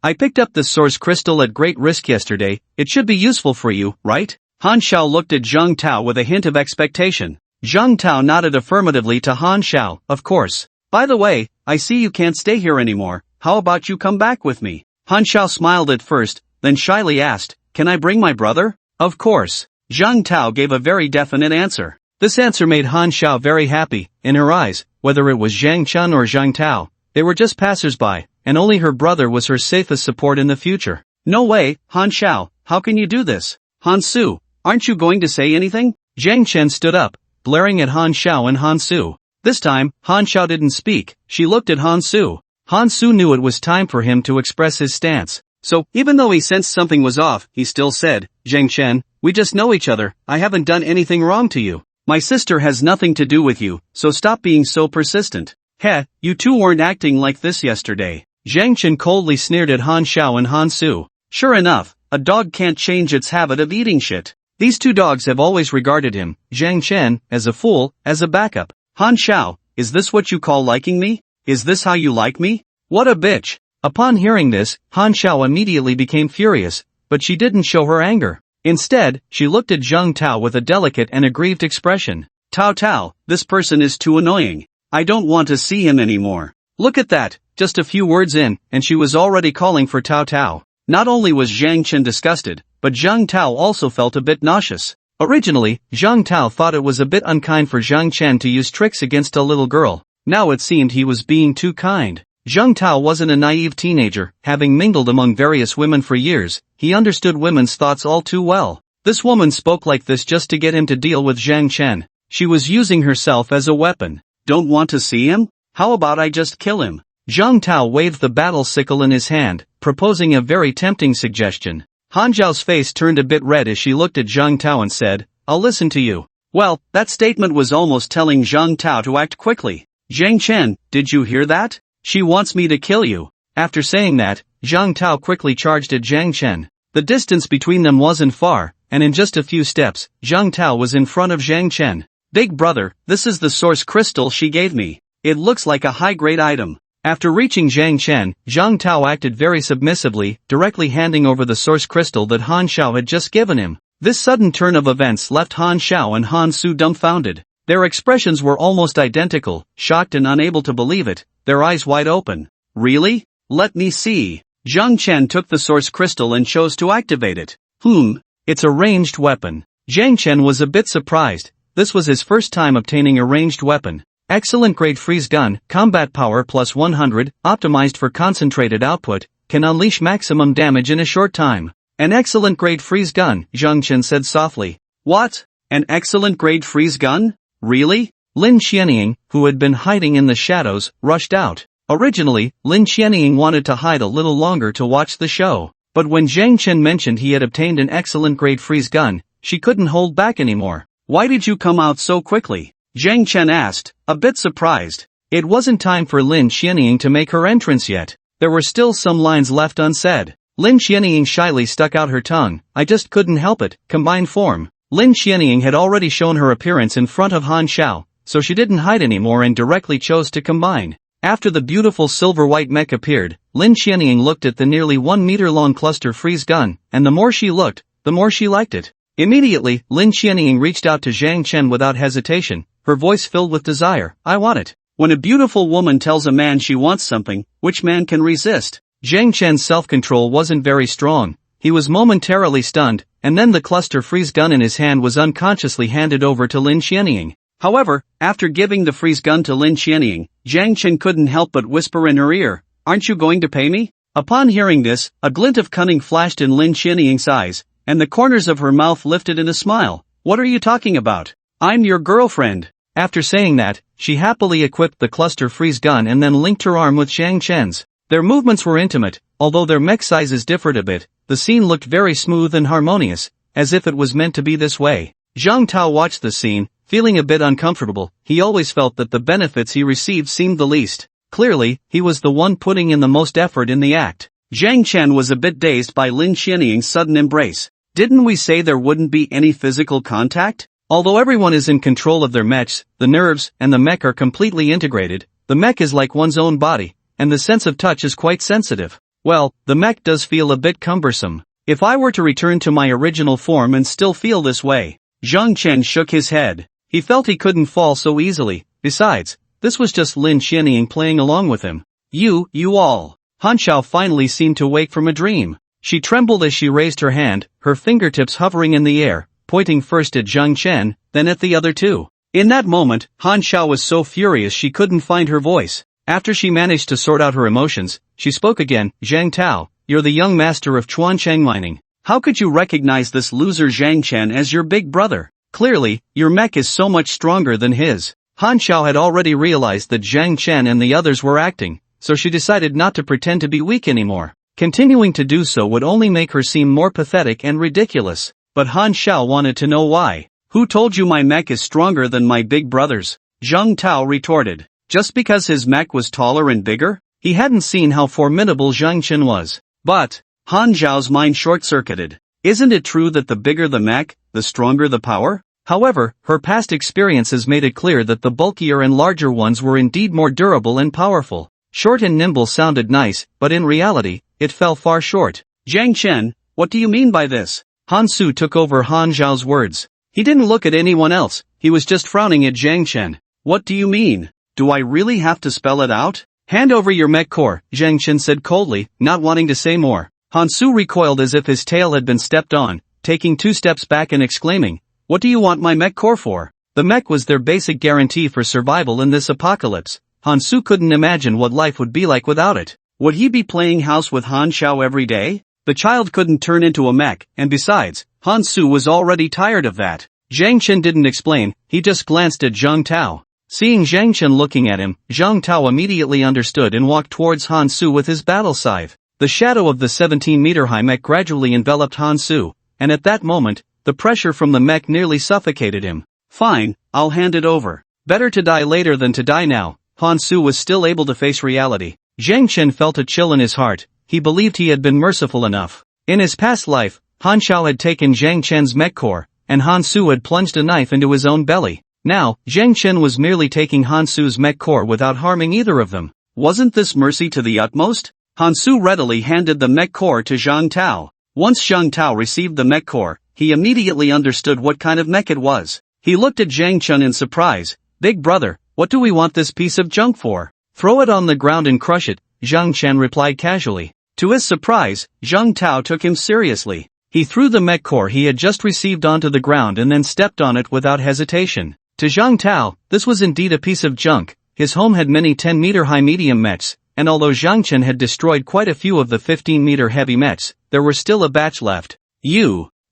I picked up this source crystal at great risk yesterday, it should be useful for you, right? Han Xiao looked at Zhang Tao with a hint of expectation. Zhang Tao nodded affirmatively to Han Xiao, of course. By the way, I see you can't stay here anymore, how about you come back with me? Han Xiao smiled at first, then shyly asked, can I bring my brother? Of course. Zhang Tao gave a very definite answer. This answer made Han Xiao very happy. In her eyes, whether it was Zhang Chen or Zhang Tao, they were just passers-by, and only her brother was her safest support in the future. No way, Han Xiao, how can you do this? Han Su, aren't you going to say anything? Zhang Chen stood up, glaring at Han Xiao and Han Su. This time, Han Xiao didn't speak, she looked at Han Su. Han Su knew it was time for him to express his stance. So, even though he sensed something was off, he still said, Zhang Chen, we just know each other, I haven't done anything wrong to you. My sister has nothing to do with you, so stop being so persistent. Heh, you two weren't acting like this yesterday. Zhang Chen coldly sneered at Han Xiao and Han Su. Sure enough, a dog can't change its habit of eating shit. These two dogs have always regarded him, Zhang Chen, as a fool, as a backup. Han Xiao, is this what you call liking me? Is this how you like me? What a bitch. Upon hearing this, Han Xiao immediately became furious, but she didn't show her anger. Instead, she looked at Zhang Tao with a delicate and aggrieved expression. Tao Tao, this person is too annoying. I don't want to see him anymore. Look at that, just a few words in, and she was already calling for Tao Tao. Not only was Zhang Chen disgusted, but Zhang Tao also felt a bit nauseous. Originally, Zhang Tao thought it was a bit unkind for Zhang Chen to use tricks against a little girl. Now it seemed he was being too kind. Zhang Tao wasn't a naive teenager, having mingled among various women for years, he understood women's thoughts all too well. This woman spoke like this just to get him to deal with Zhang Chen. She was using herself as a weapon. Don't want to see him? How about I just kill him? Zhang Tao waved the battle sickle in his hand, proposing a very tempting suggestion. Han Zhao's face turned a bit red as she looked at Zhang Tao and said, I'll listen to you. Well, that statement was almost telling Zhang Tao to act quickly. Zhang Chen, did you hear that? She wants me to kill you. After saying that, Zhang Tao quickly charged at Zhang Chen. The distance between them wasn't far, and in just a few steps, Zhang Tao was in front of Zhang Chen. Big brother, this is the source crystal she gave me. It looks like a high-grade item. After reaching Zhang Chen, Zhang Tao acted very submissively, directly handing over the source crystal that Han Xiao had just given him. This sudden turn of events left Han Xiao and Han Su dumbfounded. Their expressions were almost identical, shocked and unable to believe it, their eyes wide open. Really? Let me see. Zhang Chen took the source crystal and chose to activate it. It's a ranged weapon. Zhang Chen was a bit surprised. This was his first time obtaining a ranged weapon. Excellent grade freeze gun, combat power plus 100, optimized for concentrated output, can unleash maximum damage in a short time. An excellent grade freeze gun, Zhang Chen said softly. What? An excellent grade freeze gun? Really? Lin Xianying, who had been hiding in the shadows, rushed out. Originally, Lin Xianying wanted to hide a little longer to watch the show. But when Zhang Chen mentioned he had obtained an excellent grade freeze gun, she couldn't hold back anymore. Why did you come out so quickly? Zhang Chen asked, a bit surprised. It wasn't time for Lin Xianying to make her entrance yet. There were still some lines left unsaid. Lin Xianying shyly stuck out her tongue. I just couldn't help it. Combined form. Lin Xianying had already shown her appearance in front of Han Xiao, so she didn't hide anymore and directly chose to combine. After the beautiful silver-white mech appeared, Lin Xianying looked at the nearly 1 meter long cluster freeze gun, and the more she looked, the more she liked it. Immediately, Lin Xianying reached out to Zhang Chen without hesitation, her voice filled with desire. I want it. When a beautiful woman tells a man she wants something, which man can resist? Zhang Chen's self-control wasn't very strong. He was momentarily stunned, and then the cluster freeze gun in his hand was unconsciously handed over to Lin Xianying. However, after giving the freeze gun to Lin Xianying, Zhang Chen couldn't help but whisper in her ear, aren't you going to pay me? Upon hearing this, a glint of cunning flashed in Lin Xianying's eyes, and the corners of her mouth lifted in a smile. What are you talking about? I'm your girlfriend. After saying that, she happily equipped the cluster freeze gun and then linked her arm with Zhang Chen's. Their movements were intimate, although their mech sizes differed a bit. The scene looked very smooth and harmonious, as if it was meant to be this way. Zhang Tao watched the scene, feeling a bit uncomfortable. He always felt that the benefits he received seemed the least. Clearly, he was the one putting in the most effort in the act. Zhang Chen was a bit dazed by Lin Xianying's sudden embrace. Didn't we say there wouldn't be any physical contact? Although everyone is in control of their mechs, the nerves and the mech are completely integrated. The mech is like one's own body, and the sense of touch is quite sensitive. Well, the mech does feel a bit cumbersome. If I were to return to my original form and still feel this way. Zhang Chen shook his head. He felt he couldn't fall so easily. Besides, this was just Lin Xianying playing along with him. You all. Han Xiao finally seemed to wake from a dream. She trembled as she raised her hand, her fingertips hovering in the air, pointing first at Zhang Chen, then at the other two. In that moment, Han Xiao was so furious she couldn't find her voice. After she managed to sort out her emotions, she spoke again. Zhang Tao, you're the young master of Chuancheng mining. How could you recognize this loser Zhang Chen as your big brother? Clearly, your mech is so much stronger than his. Han Xiao had already realized that Zhang Chen and the others were acting, so she decided not to pretend to be weak anymore. Continuing to do so would only make her seem more pathetic and ridiculous. But Han Xiao wanted to know why. Who told you my mech is stronger than my big brother's? Zhang Tao retorted. Just because his mech was taller and bigger? He hadn't seen how formidable Zhang Chen was. But, Han Xiao's mind short-circuited. Isn't it true that the bigger the mech, the stronger the power? However, her past experiences made it clear that the bulkier and larger ones were indeed more durable and powerful. Short and nimble sounded nice, but in reality, it fell far short. Zhang Chen, what do you mean by this? Han Su took over Han Zhao's words. He didn't look at anyone else, he was just frowning at Zhang Chen. What do you mean? Do I really have to spell it out? Hand over your mech core, Zhang Chen said coldly, not wanting to say more. Han Su recoiled as if his tail had been stepped on, taking 2 steps back and exclaiming, what do you want my mech core for? The mech was their basic guarantee for survival in this apocalypse. Han Su couldn't imagine what life would be like without it. Would he be playing house with Han Xiao every day? The child couldn't turn into a mech, and besides, Han Su was already tired of that. Zhang Chen didn't explain, he just glanced at Zhang Tao. Seeing Zhang Chen looking at him, Zhang Tao immediately understood and walked towards Han Su with his battle scythe. The shadow of the 17-meter-high mech gradually enveloped Han Su, and at that moment, the pressure from the mech nearly suffocated him. Fine, I'll hand it over. Better to die later than to die now. Han Su was still able to face reality. Zhang Chen felt a chill in his heart. He believed he had been merciful enough. In his past life, Han Xiao had taken Zhang Chen's mech core, and Han Su had plunged a knife into his own belly. Now, Zhang Chen was merely taking Han Su's mech core without harming either of them. Wasn't this mercy to the utmost? Han Su readily handed the mech core to Zhang Tao. Once Zhang Tao received the mech core, he immediately understood what kind of mech it was. He looked at Zhang Chen in surprise. Big brother, what do we want this piece of junk for? Throw it on the ground and crush it, Zhang Chen replied casually. To his surprise, Zhang Tao took him seriously. He threw the mech core he had just received onto the ground and then stepped on it without hesitation. To Zhang Tao, this was indeed a piece of junk. His home had many 10-meter-high medium mechs, and although Zhang Chen had destroyed quite a few of the 15-meter heavy mechs, there were still a batch left.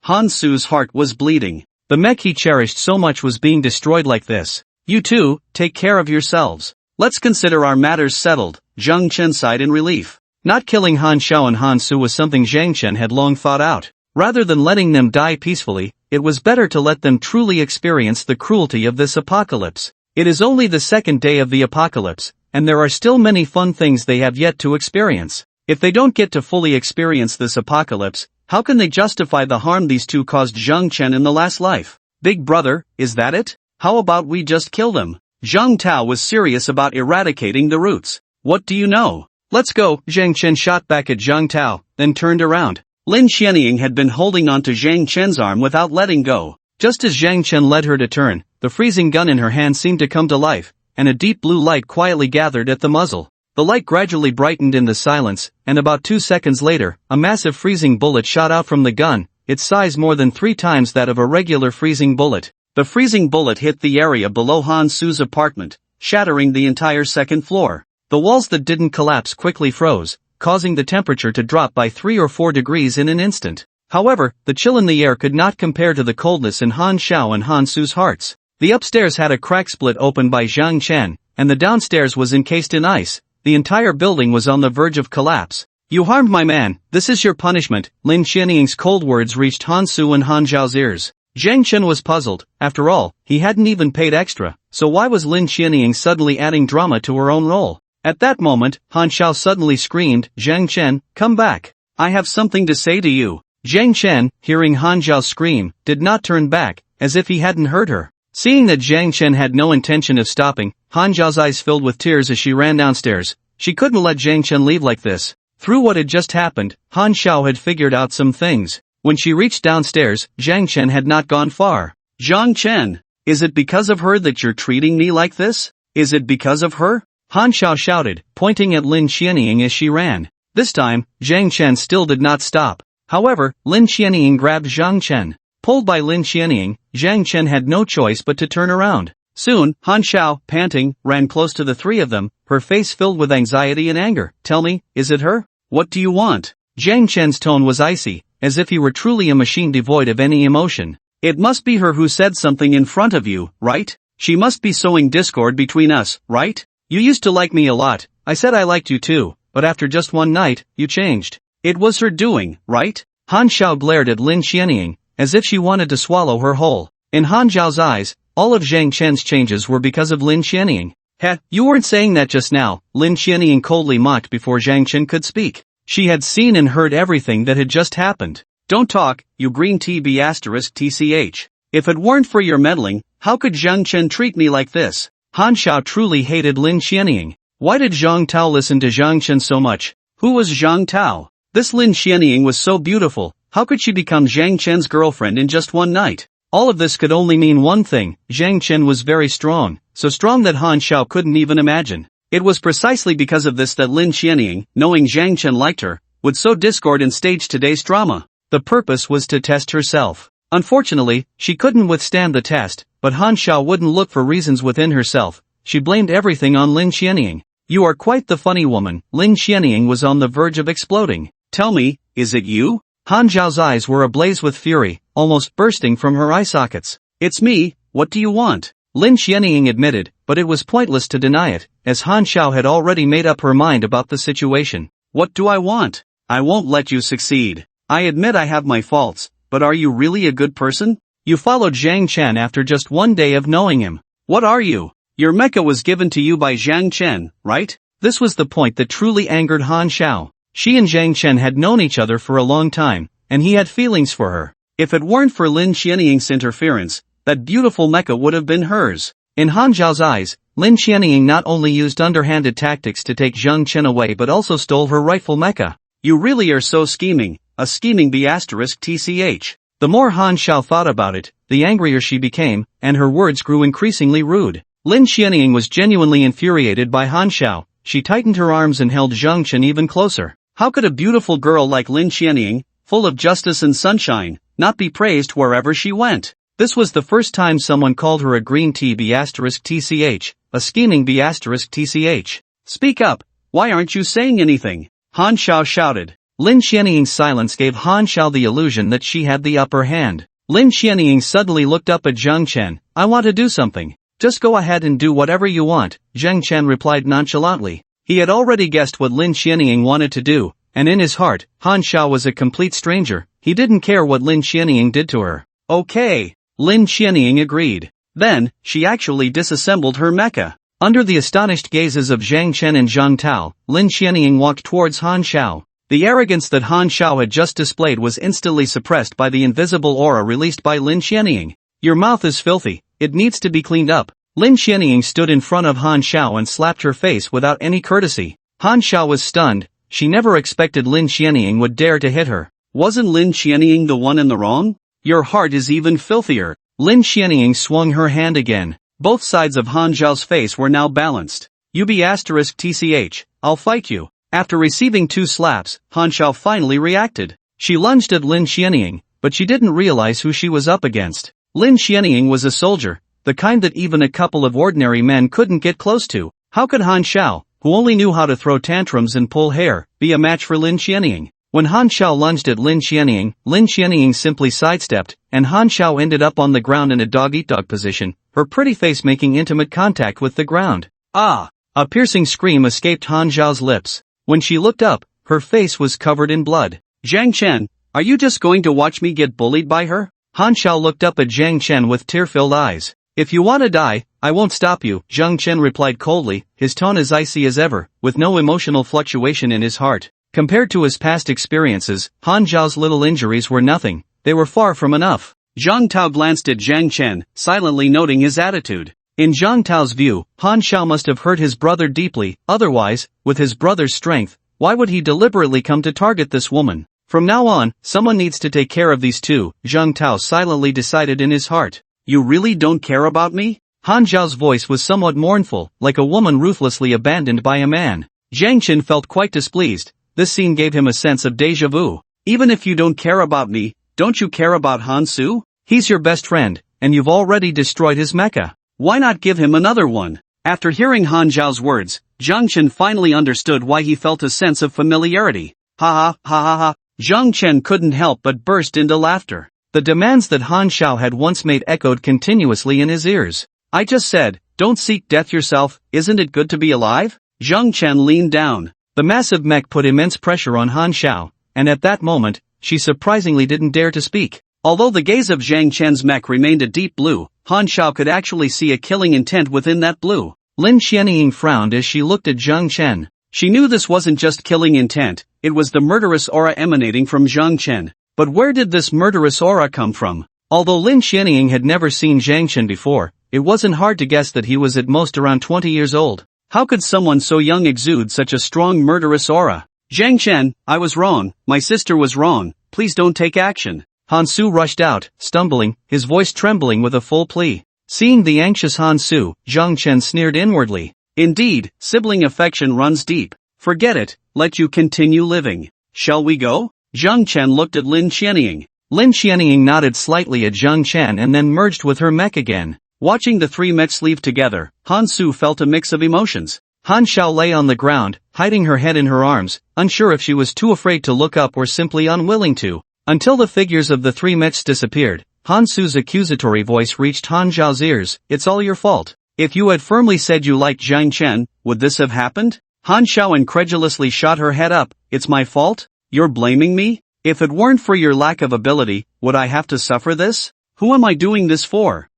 Han Su's heart was bleeding. The mech he cherished so much was being destroyed like this. You two, take care of yourselves. Let's consider our matters settled, Zhang Chen sighed in relief. Not killing Han Xiao and Han Su was something Zhang Chen had long thought out. Rather than letting them die peacefully, it was better to let them truly experience the cruelty of this apocalypse. It is only the second day of the apocalypse, and there are still many fun things they have yet to experience. If they don't get to fully experience this apocalypse, how can they justify the harm these two caused Zhang Chen in the last life? Big brother, is that it? How about we just kill them? Zhang Tao was serious about eradicating the roots. What do you know? Let's go, Zhang Chen shot back at Zhang Tao, then turned around. Lin Xianying had been holding onto Zhang Chen's arm without letting go. Just as Zhang Chen led her to turn, the freezing gun in her hand seemed to come to life, and a deep blue light quietly gathered at the muzzle. The light gradually brightened in the silence, and about 2 seconds later, a massive freezing bullet shot out from the gun, its size more than 3 times that of a regular freezing bullet. The freezing bullet hit the area below Han Su's apartment, shattering the entire second floor. The walls that didn't collapse quickly froze, causing the temperature to drop by 3 or 4 degrees in an instant. However, the chill in the air could not compare to the coldness in Han Xiao and Han Su's hearts. The upstairs had a crack split open by Zhang Chen, and the downstairs was encased in ice. The entire building was on the verge of collapse. You harmed my man, this is your punishment. Lin Xianying's cold words reached Han Su and Han Zhao's ears. Zhang Chen was puzzled. After all, he hadn't even paid extra, so why was Lin Xianying suddenly adding drama to her own role? At that moment, Han Xiao suddenly screamed, Zhang Chen, come back. I have something to say to you. Zhang Chen, hearing Han Zhao scream, did not turn back, as if he hadn't heard her. Seeing that Zhang Chen had no intention of stopping, Han Zhao's eyes filled with tears as she ran downstairs. She couldn't let Zhang Chen leave like this. Through what had just happened, Han Xiao had figured out some things. When she reached downstairs, Zhang Chen had not gone far. Zhang Chen, is it because of her that you're treating me like this? Is it because of her? Han Xiao shouted, pointing at Lin Xianying as she ran. This time, Zhang Chen still did not stop. However, Lin Xianying grabbed Zhang Chen. Pulled by Lin Xianying, Zhang Chen had no choice but to turn around. Soon, Han Xiao, panting, ran close to the three of them, her face filled with anxiety and anger. Tell me, is it her? What do you want? Zhang Chen's tone was icy, as if he were truly a machine devoid of any emotion. It must be her who said something in front of you, right? She must be sowing discord between us, right? You used to like me a lot, I said I liked you too, but after just one night, you changed. It was her doing, right? Han Xiao glared at Lin Xianying, as if she wanted to swallow her whole. In Han Zhao's eyes, all of Zhang Chen's changes were because of Lin Xianying. Heh, you weren't saying that just now, Lin Xianying coldly mocked before Zhang Chen could speak. She had seen and heard everything that had just happened. Don't talk, you green TB*TCH. If it weren't for your meddling, how could Zhang Chen treat me like this? Han Xiao truly hated Lin Xianying. Why did Zhang Tao listen to Zhang Chen so much? Who was Zhang Tao? This Lin Xianying was so beautiful, how could she become Zhang Chen's girlfriend in just one night? All of this could only mean one thing, Zhang Chen was very strong, so strong that Han Xiao couldn't even imagine. It was precisely because of this that Lin Xianying, knowing Zhang Chen liked her, would sow discord and stage today's drama. The purpose was to test herself. Unfortunately, she couldn't withstand the test, but Han Xiao wouldn't look for reasons within herself. She blamed everything on Lin Xianying. You are quite the funny woman. Lin Xianying was on the verge of exploding. Tell me, is it you? Han Zhao's eyes were ablaze with fury, almost bursting from her eye sockets. It's me, what do you want? Lin Xianying admitted, but it was pointless to deny it, as Han Xiao had already made up her mind about the situation. What do I want? I won't let you succeed. I admit I have my faults, but are you really a good person? You followed Zhang Chen after just one day of knowing him. What are you? Your mecha was given to you by Zhang Chen, right? This was the point that truly angered Han Xiao. She and Zhang Chen had known each other for a long time, and he had feelings for her. If it weren't for Lin Xianying's interference, that beautiful mecha would have been hers. In Han Zhao's eyes, Lin Xianying not only used underhanded tactics to take Zhang Chen away but also stole her rightful mecha. You really are so scheming, a scheming *TCH. The more Han Xiao thought about it, the angrier she became, and her words grew increasingly rude. Lin Xianying was genuinely infuriated by Han Xiao. She tightened her arms and held Zhang Chen even closer. How could a beautiful girl like Lin Xianying, full of justice and sunshine, not be praised wherever she went? This was the first time someone called her a green *TCH, a scheming *TCH. Speak up, why aren't you saying anything? Han Xiao shouted. Lin Xianying's silence gave Han Xiao the illusion that she had the upper hand. Lin Xianying suddenly looked up at Zhang Chen. I want to do something. Just go ahead and do whatever you want, Zhang Chen replied nonchalantly. He had already guessed what Lin Xianying wanted to do, and in his heart, Han Xiao was a complete stranger, he didn't care what Lin Xianying did to her. Okay. Lin Xianying agreed. Then, she actually disassembled her mecha. Under the astonished gazes of Zhang Chen and Zhang Tao, Lin Xianying walked towards Han Xiao. The arrogance that Han Xiao had just displayed was instantly suppressed by the invisible aura released by Lin Xianying. Your mouth is filthy, it needs to be cleaned up. Lin Xianying stood in front of Han Xiao and slapped her face without any courtesy. Han Xiao was stunned, she never expected Lin Xianying would dare to hit her. Wasn't Lin Xianying the one in the wrong? Your heart is even filthier. Lin Xianying swung her hand again. Both sides of Han Xiao's face were now balanced. UB*TCH, I'll fight you. After receiving 2 slaps, Han Xiao finally reacted. She lunged at Lin Xianying, but she didn't realize who she was up against. Lin Xianying was a soldier, the kind that even a couple of ordinary men couldn't get close to. How could Han Xiao, who only knew how to throw tantrums and pull hair, be a match for Lin Xianying? When Han Xiao lunged at Lin Xianying simply sidestepped, and Han Xiao ended up on the ground in a dog-eat-dog position, her pretty face making intimate contact with the ground. Ah! A piercing scream escaped Han Xiao's lips. When she looked up, her face was covered in blood. Zhang Chen, are you just going to watch me get bullied by her? Han Xiao looked up at Zhang Chen with tear-filled eyes. If you want to die, I won't stop you, Zhang Chen replied coldly, his tone as icy as ever, with no emotional fluctuation in his heart. Compared to his past experiences, Han Xiao's little injuries were nothing, they were far from enough. Zhang Tao glanced at Zhang Chen, silently noting his attitude. In Zhang Tao's view, Han Xiao must have hurt his brother deeply, otherwise, with his brother's strength, why would he deliberately come to target this woman? From now on, someone needs to take care of these two, Zhang Tao silently decided in his heart. You really don't care about me? Han Xiao's voice was somewhat mournful, like a woman ruthlessly abandoned by a man. Zhang Chen felt quite displeased, this scene gave him a sense of déjà vu. Even if you don't care about me, don't you care about Han Su? He's your best friend, and you've already destroyed his mecha. Why not give him another one? After hearing Han Xiao's words, Zhang Chen finally understood why he felt a sense of familiarity. Ha ha ha ha ha. Zhang Chen couldn't help but burst into laughter. The demands that Han Xiao had once made echoed continuously in his ears. I just said, don't seek death yourself, isn't it good to be alive? Zhang Chen leaned down. The massive mech put immense pressure on Han Xiao, and at that moment, she surprisingly didn't dare to speak. Although the gaze of Zhang Chen's mech remained a deep blue, Han Xiao could actually see a killing intent within that blue. Lin Xianying frowned as she looked at Zhang Chen. She knew this wasn't just killing intent, it was the murderous aura emanating from Zhang Chen. But where did this murderous aura come from? Although Lin Xianying had never seen Zhang Chen before, it wasn't hard to guess that he was at most around 20 years old. How could someone so young exude such a strong murderous aura? Zhang Chen, I was wrong, my sister was wrong, please don't take action. Han Su rushed out, stumbling, his voice trembling with a full plea. Seeing the anxious Han Su, Zhang Chen sneered inwardly. Indeed, sibling affection runs deep. Forget it, let you continue living. Shall we go? Zhang Chen looked at Lin Xianying. Lin Xianying nodded slightly at Zhang Chen and then merged with her mech again. Watching the three mechs leave together, Han Su felt a mix of emotions. Han Xiao lay on the ground, hiding her head in her arms, unsure if she was too afraid to look up or simply unwilling to. Until the figures of the three mechs disappeared, Han Su's accusatory voice reached Han Xiao's ears. It's all your fault. If you had firmly said you liked Zhang Chen, would this have happened? Han Xiao incredulously shot her head up. It's my fault? You're blaming me? If it weren't for your lack of ability, would I have to suffer this? Who am I doing this for?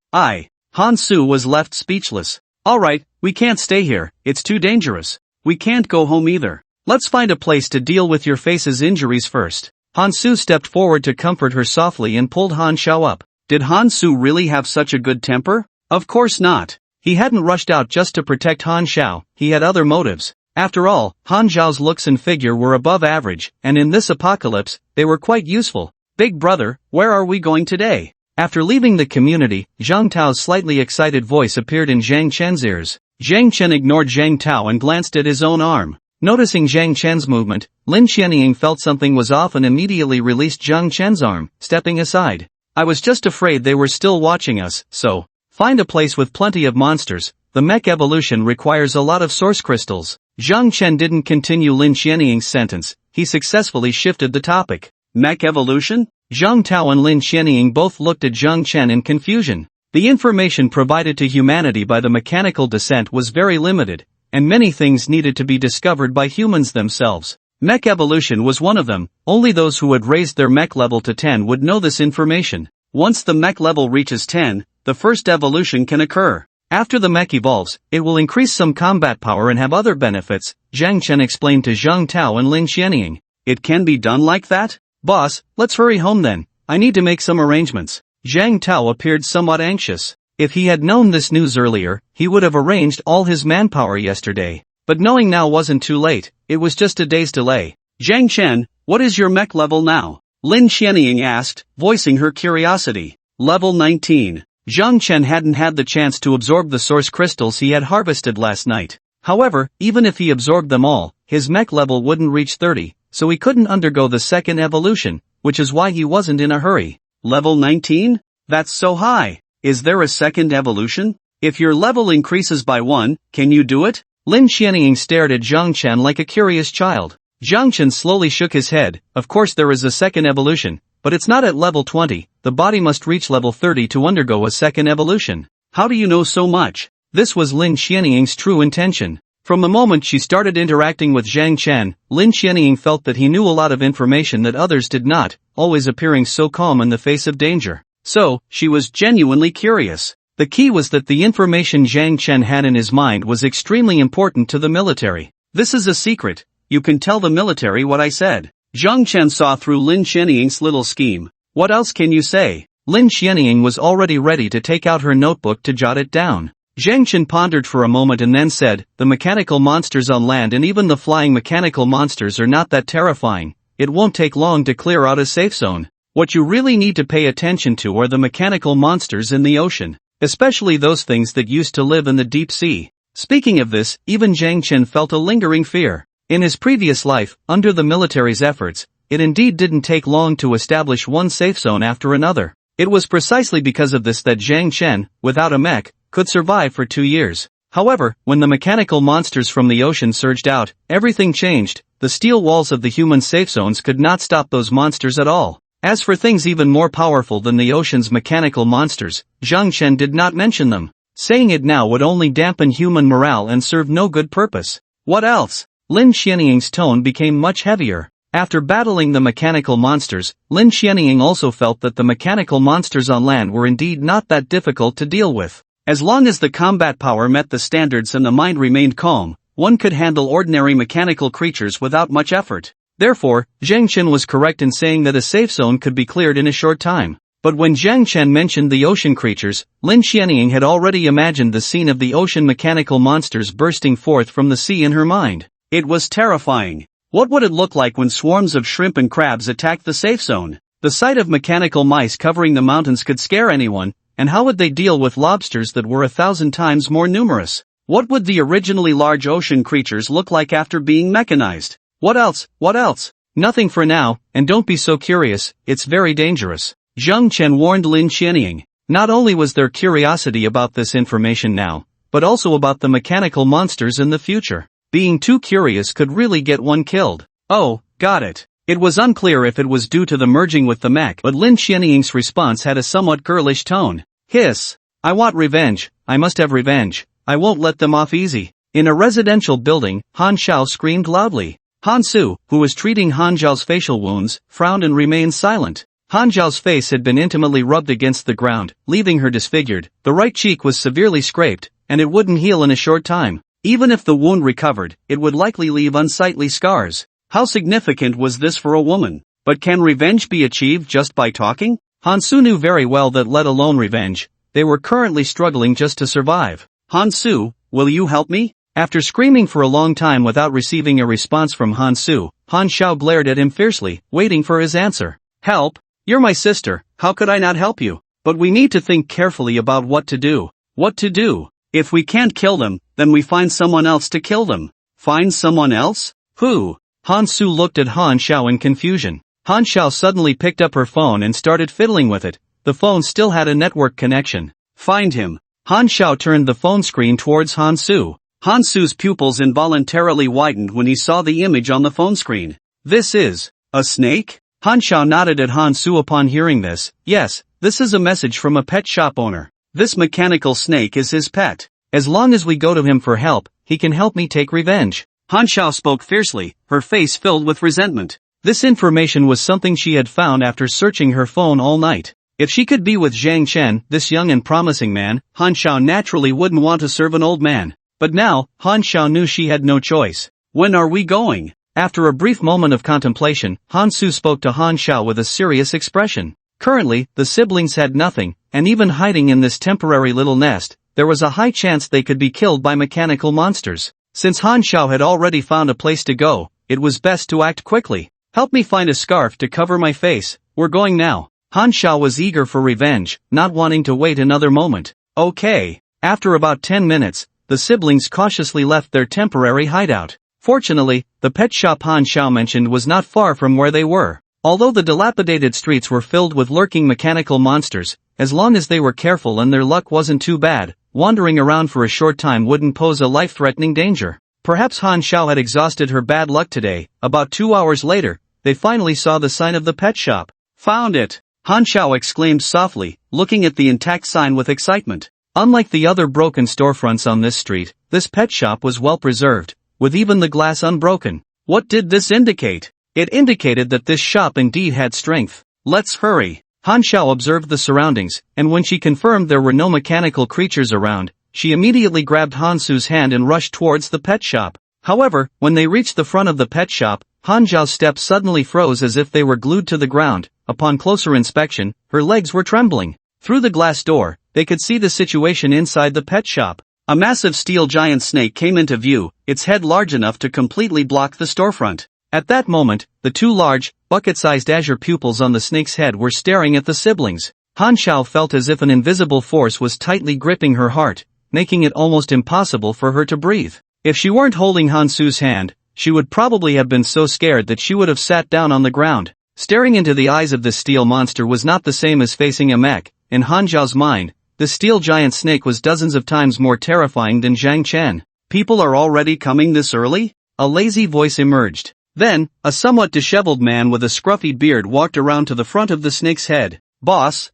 Han Su was left speechless. Alright, we can't stay here, it's too dangerous. We can't go home either. Let's find a place to deal with your face's injuries first. Han Su stepped forward to comfort her softly and pulled Han Xiao up. Did Han Su really have such a good temper? Of course not. He hadn't rushed out just to protect Han Xiao, he had other motives. After all, Han Xiao's looks and figure were above average, and in this apocalypse, they were quite useful. Big brother, where are we going today? After leaving the community, Zhang Tao's slightly excited voice appeared in Zhang Chen's ears. Zhang Chen ignored Zhang Tao and glanced at his own arm. Noticing Zhang Chen's movement, Lin Xianying felt something was off and immediately released Zhang Chen's arm, stepping aside. I was just afraid they were still watching us, so. Find a place with plenty of monsters. The mech evolution requires a lot of source crystals. Zhang Chen didn't continue Lin Xianying's sentence, he successfully shifted the topic. Mech evolution? Zhang Tao and Lin Xianying both looked at Zhang Chen in confusion. The information provided to humanity by the mechanical descent was very limited, and many things needed to be discovered by humans themselves. Mech evolution was one of them. Only those who had raised their mech level to 10 would know this information. Once the mech level reaches 10, the first evolution can occur. After the mech evolves, it will increase some combat power and have other benefits, Zhang Chen explained to Zhang Tao and Lin Xianying. It can be done like that? Boss, let's hurry home then. I need to make some arrangements. Zhang Tao appeared somewhat anxious. If he had known this news earlier, he would have arranged all his manpower yesterday. But knowing now wasn't too late, it was just a day's delay. Zhang Chen, what is your mech level now? Lin Xianying asked, voicing her curiosity. Level 19. Zhang Chen hadn't had the chance to absorb the source crystals he had harvested last night. However, even if he absorbed them all, his mech level wouldn't reach 30, so he couldn't undergo the second evolution, which is why he wasn't in a hurry. Level 19? That's so high. Is there a second evolution? If your level increases by 1, can you do it? Lin Xianying stared at Zhang Chen like a curious child. Zhang Chen slowly shook his head. Of course there is a second evolution, but it's not at level 20, the body must reach level 30 to undergo a second evolution. How do you know so much? This was Lin Xianying's true intention. From the moment she started interacting with Zhang Chen, Lin Xianying felt that he knew a lot of information that others did not, always appearing so calm in the face of danger. So, she was genuinely curious. The key was that the information Zhang Chen had in his mind was extremely important to the military. This is a secret. You can tell the military what I said. Zhang Chen saw through Lin Xianying's little scheme. What else can you say? Lin Xianying was already ready to take out her notebook to jot it down. Zhang Chen pondered for a moment and then said, the mechanical monsters on land and even the flying mechanical monsters are not that terrifying. It won't take long to clear out a safe zone. What you really need to pay attention to are the mechanical monsters in the ocean, especially those things that used to live in the deep sea. Speaking of this, even Zhang Chen felt a lingering fear. In his previous life, under the military's efforts, it indeed didn't take long to establish one safe zone after another. It was precisely because of this that Zhang Chen, without a mech, could survive for 2 years. However, when the mechanical monsters from the ocean surged out, everything changed. The steel walls of the human safe zones could not stop those monsters at all. As for things even more powerful than the ocean's mechanical monsters, Zhang Chen did not mention them. Saying it now would only dampen human morale and serve no good purpose. What else? Lin Xianying's tone became much heavier. After battling the mechanical monsters, Lin Xianying also felt that the mechanical monsters on land were indeed not that difficult to deal with. As long as the combat power met the standards and the mind remained calm, one could handle ordinary mechanical creatures without much effort. Therefore, Zhang Chen was correct in saying that a safe zone could be cleared in a short time. But when Zhang Chen mentioned the ocean creatures, Lin Xianying had already imagined the scene of the ocean mechanical monsters bursting forth from the sea in her mind. It was terrifying. What would it look like when swarms of shrimp and crabs attacked the safe zone? The sight of mechanical mice covering the mountains could scare anyone, and how would they deal with lobsters that were 1,000 times more numerous? What would the originally large ocean creatures look like after being mechanized? What else? What else? Nothing for now, and don't be so curious, it's very dangerous. Zhang Chen warned Lin Xianying. Not only was there curiosity about this information now, but also about the mechanical monsters in the future. Being too curious could really get one killed. Oh, got it. It was unclear if it was due to the merging with the mech, but Lin Xianying's response had a somewhat girlish tone. Hiss. I want revenge. I must have revenge. I won't let them off easy. In a residential building, Han Xiao screamed loudly. Han Su, who was treating Han Zhao's facial wounds, frowned and remained silent. Han Zhao's face had been intimately rubbed against the ground, leaving her disfigured. The right cheek was severely scraped, and it wouldn't heal in a short time. Even if the wound recovered, it would likely leave unsightly scars. How significant was this for a woman? But can revenge be achieved just by talking? Han Su knew very well that let alone revenge, they were currently struggling just to survive. Han Su, will you help me? After screaming for a long time without receiving a response from Han Su, Han Xiao glared at him fiercely, waiting for his answer. Help? You're my sister, how could I not help you? But we need to think carefully about what to do. What to do? If we can't kill them, then we find someone else to kill them. Find someone else? Who? Han Su looked at Han Xiao in confusion. Han Xiao suddenly picked up her phone and started fiddling with it. The phone still had a network connection. Find him. Han Xiao turned the phone screen towards Han Su. Han Su's pupils involuntarily widened when he saw the image on the phone screen. This is a snake? Han Xiao nodded at Han Su upon hearing this. Yes, this is a message from a pet shop owner. This mechanical snake is his pet. As long as we go to him for help, he can help me take revenge. Han Xiao spoke fiercely, her face filled with resentment. This information was something she had found after searching her phone all night. If she could be with Zhang Chen, this young and promising man, Han Xiao naturally wouldn't want to serve an old man. But now, Han Xiao knew she had no choice. When are we going? After a brief moment of contemplation, Han Su spoke to Han Xiao with a serious expression. Currently, the siblings had nothing, and even hiding in this temporary little nest, there was a high chance they could be killed by mechanical monsters. Since Han Xiao had already found a place to go, it was best to act quickly. Help me find a scarf to cover my face, we're going now. Han Xiao was eager for revenge, not wanting to wait another moment. Okay. After about 10 minutes, the siblings cautiously left their temporary hideout. Fortunately, the pet shop Han Xiao mentioned was not far from where they were. Although the dilapidated streets were filled with lurking mechanical monsters, as long as they were careful and their luck wasn't too bad, wandering around for a short time wouldn't pose a life-threatening danger. Perhaps Han Xiao had exhausted her bad luck today. About 2 hours later, they finally saw the sign of the pet shop. Found it! Han Xiao exclaimed softly, looking at the intact sign with excitement. Unlike the other broken storefronts on this street, this pet shop was well preserved, with even the glass unbroken. What did this indicate? It indicated that this shop indeed had strength. Let's hurry. Han Xiao observed the surroundings, and when she confirmed there were no mechanical creatures around, she immediately grabbed Han Su's hand and rushed towards the pet shop. However, when they reached the front of the pet shop, Han Xiao's steps suddenly froze as if they were glued to the ground. Upon closer inspection, her legs were trembling. Through the glass door, they could see the situation inside the pet shop. A massive steel giant snake came into view, its head large enough to completely block the storefront. At that moment, the two large, bucket-sized azure pupils on the snake's head were staring at the siblings. Han Xiao felt as if an invisible force was tightly gripping her heart, making it almost impossible for her to breathe. If she weren't holding Han Su's hand, she would probably have been so scared that she would have sat down on the ground. Staring into the eyes of this steel monster was not the same as facing a mech. In Han Xiao's mind, the steel giant snake was dozens of times more terrifying than Zhang Chen. People are already coming this early? A lazy voice emerged. Then, a somewhat disheveled man with a scruffy beard walked around to the front of the snake's head. Boss,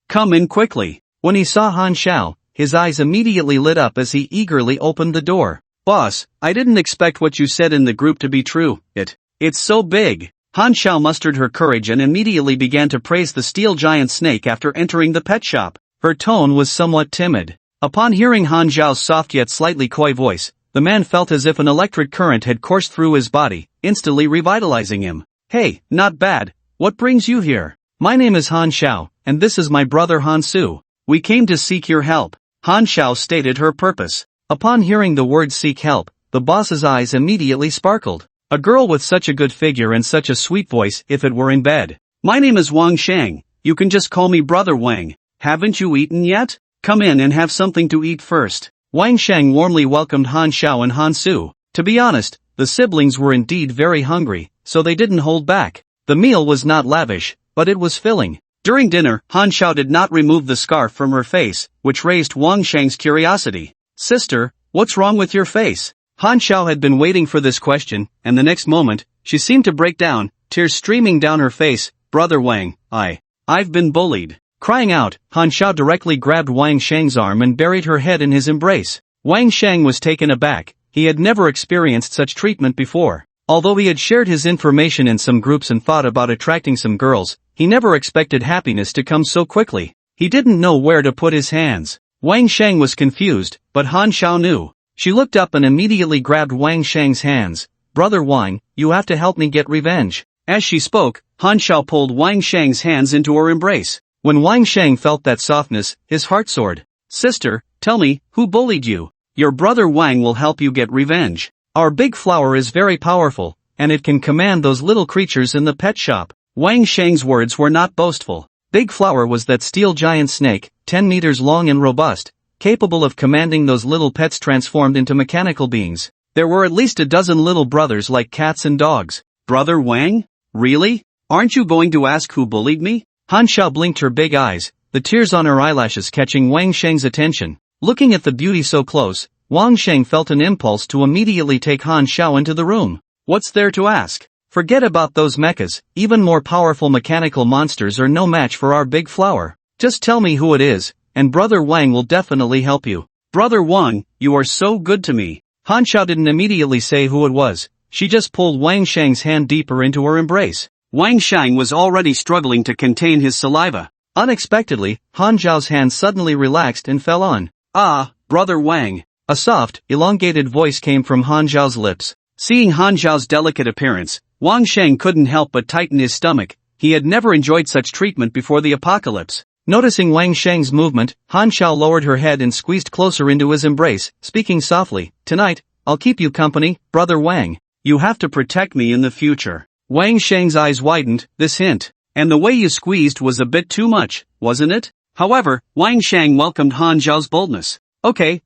come in quickly. When he saw Han Xiao, his eyes immediately lit up as he eagerly opened the door. Boss, I didn't expect what you said in the group to be true. It's so big. Han Xiao mustered her courage and immediately began to praise the steel giant snake after entering the pet shop. Her tone was somewhat timid. Upon hearing Han Xiao's soft yet slightly coy voice, the man felt as if an electric current had coursed through his body, instantly revitalizing him. Hey, not bad. What brings you here? My name is Han Xiao, and this is my brother Han Su. We came to seek your help. Han Xiao stated her purpose. Upon hearing the word seek help, the boss's eyes immediately sparkled. A girl with such a good figure and such a sweet voice if it were in bed. My name is Wang Shang. You can just call me Brother Wang. Haven't you eaten yet? Come in and have something to eat first. Wang Shang warmly welcomed Han Xiao and Han Su. To be honest, the siblings were indeed very hungry, so they didn't hold back. The meal was not lavish, but it was filling. During dinner, Han Xiao did not remove the scarf from her face, which raised Wang Shang's curiosity. Sister, what's wrong with your face? Han Xiao had been waiting for this question, and the next moment, she seemed to break down, tears streaming down her face. Brother Wang, I've been bullied. Crying out, Han Xiao directly grabbed Wang Shang's arm and buried her head in his embrace. Wang Shang was taken aback. He had never experienced such treatment before. Although he had shared his information in some groups and thought about attracting some girls, he never expected happiness to come so quickly. He didn't know where to put his hands. Wang Shang was confused, but Han Xiao knew. She looked up and immediately grabbed Wang Shang's hands. Brother Wang, you have to help me get revenge. As she spoke, Han Xiao pulled Wang Shang's hands into her embrace. When Wang Shang felt that softness, his heart soared. Sister, tell me, who bullied you? Your brother Wang will help you get revenge. Our big flower is very powerful, and it can command those little creatures in the pet shop. Wang Shang's words were not boastful. Big flower was that steel giant snake, 10 meters long and robust, capable of commanding those little pets transformed into mechanical beings. There were at least a dozen little brothers like cats and dogs. Brother Wang? Really? Aren't you going to ask who bullied me? Han Xiao blinked her big eyes, the tears on her eyelashes catching Wang Shang's attention. Looking at the beauty so close, Wang Shang felt an impulse to immediately take Han Xiao into the room. What's there to ask? Forget about those mechas, even more powerful mechanical monsters are no match for our big flower. Just tell me who it is, and Brother Wang will definitely help you. Brother Wang, you are so good to me. Han Xiao didn't immediately say who it was. She just pulled Wang Shang's hand deeper into her embrace. Wang Shang was already struggling to contain his saliva. Unexpectedly, Han Zhao's hand suddenly relaxed and fell on. "Ah, brother Wang." A soft, elongated voice came from Han Zhao's lips. Seeing Han Zhao's delicate appearance, Wang Shang couldn't help but tighten his stomach. He had never enjoyed such treatment before the apocalypse. Noticing Wang Shang's movement, Han Xiao lowered her head and squeezed closer into his embrace, speaking softly, "Tonight, I'll keep you company, brother Wang. You have to protect me in the future." Wang Shang's eyes widened, this hint. "And the way you squeezed was a bit too much, wasn't it?" However, Wang Shang welcomed Han Zhao's boldness. Okay,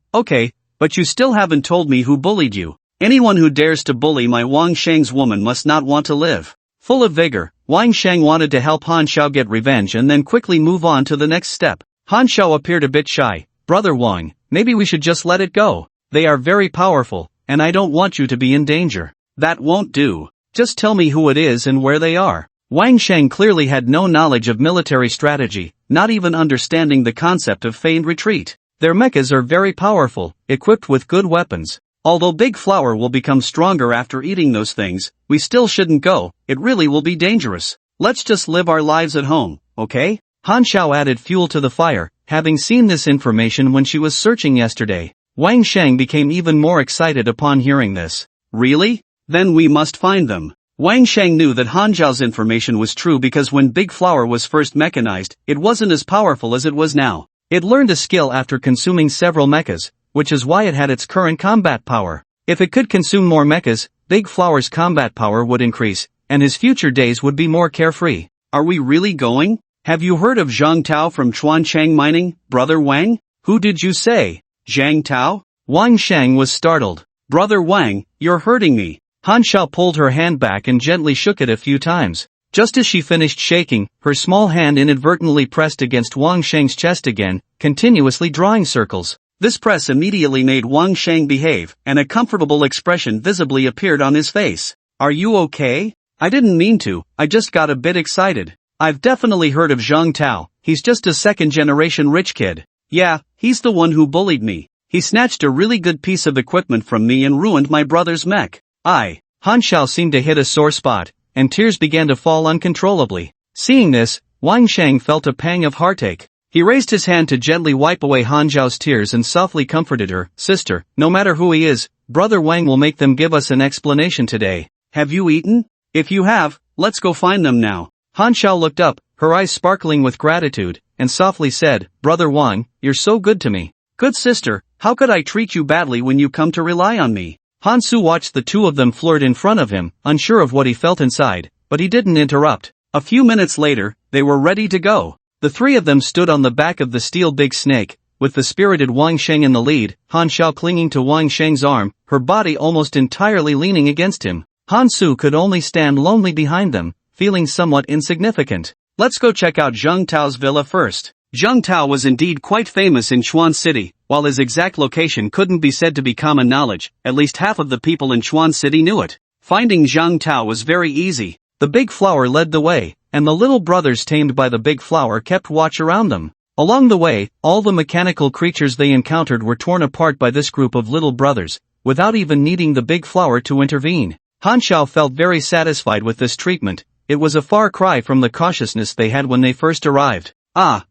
but you still haven't told me who bullied you." "Anyone who dares to bully my Wang Shang's woman must not want to live." Full of vigor, Wang Shang wanted to help Han Xiao get revenge and then quickly move on to the next step. Han Xiao appeared a bit shy. "Brother Wang, maybe we should just let it go. They are very powerful, and I don't want you to be in danger." "That won't do. Just tell me who it is and where they are." Wang Shang clearly had no knowledge of military strategy, not even understanding the concept of feigned retreat. Their mechas are very powerful, equipped with good weapons. Although Big Flower will become stronger after eating those things, we still shouldn't go. It really will be dangerous. Let's just live our lives at home, okay? Han Xiao added fuel to the fire, having seen this information when she was searching yesterday. Wang Shang became even more excited upon hearing this. Really? Then we must find them. Wang Shang knew that Han Zhao's information was true because when Big Flower was first mechanized, it wasn't as powerful as it was now. It learned a skill after consuming several mechas, which is why it had its current combat power. If it could consume more mechas, Big Flower's combat power would increase, and his future days would be more carefree. Are we really going? Have you heard of Zhang Tao from Chuanchang Mining, brother Wang? Who did you say? Zhang Tao? Wang Shang was startled. Brother Wang, you're hurting me. Han Xiao pulled her hand back and gently shook it a few times. Just as she finished shaking, her small hand inadvertently pressed against Wang Shang's chest again, continuously drawing circles. This press immediately made Wang Shang behave, and a comfortable expression visibly appeared on his face. Are you okay? I didn't mean to, I just got a bit excited. I've definitely heard of Zhang Tao, he's just a second-generation rich kid. Yeah, he's the one who bullied me. He snatched a really good piece of equipment from me and ruined my brother's mech. Han Xiao seemed to hit a sore spot, and tears began to fall uncontrollably. Seeing this, Wang Shang felt a pang of heartache. He raised his hand to gently wipe away Han Zhao's tears and softly comforted her. Sister, no matter who he is, brother Wang will make them give us an explanation today. Have you eaten? If you have, let's go find them now. Han Xiao looked up, her eyes sparkling with gratitude, and softly said, Brother Wang, you're so good to me. Good sister, how could I treat you badly when you come to rely on me? Han Su watched the two of them flirt in front of him, unsure of what he felt inside, but he didn't interrupt. A few minutes later, they were ready to go. The three of them stood on the back of the steel big snake, with the spirited Wang Sheng in the lead, Han Xiao clinging to Wang Sheng's arm, her body almost entirely leaning against him. Han Su could only stand lonely behind them, feeling somewhat insignificant. Let's go check out Zhang Tao's villa first. Zhang Tao was indeed quite famous in Chuan City. While his exact location couldn't be said to be common knowledge, at least half of the people in Chuan City knew it. Finding Zhang Tao was very easy. The big flower led the way, and the little brothers tamed by the big flower kept watch around them. Along the way, all the mechanical creatures they encountered were torn apart by this group of little brothers, without even needing the big flower to intervene. Han Xiao felt very satisfied with this treatment. It was a far cry from the cautiousness they had when they first arrived.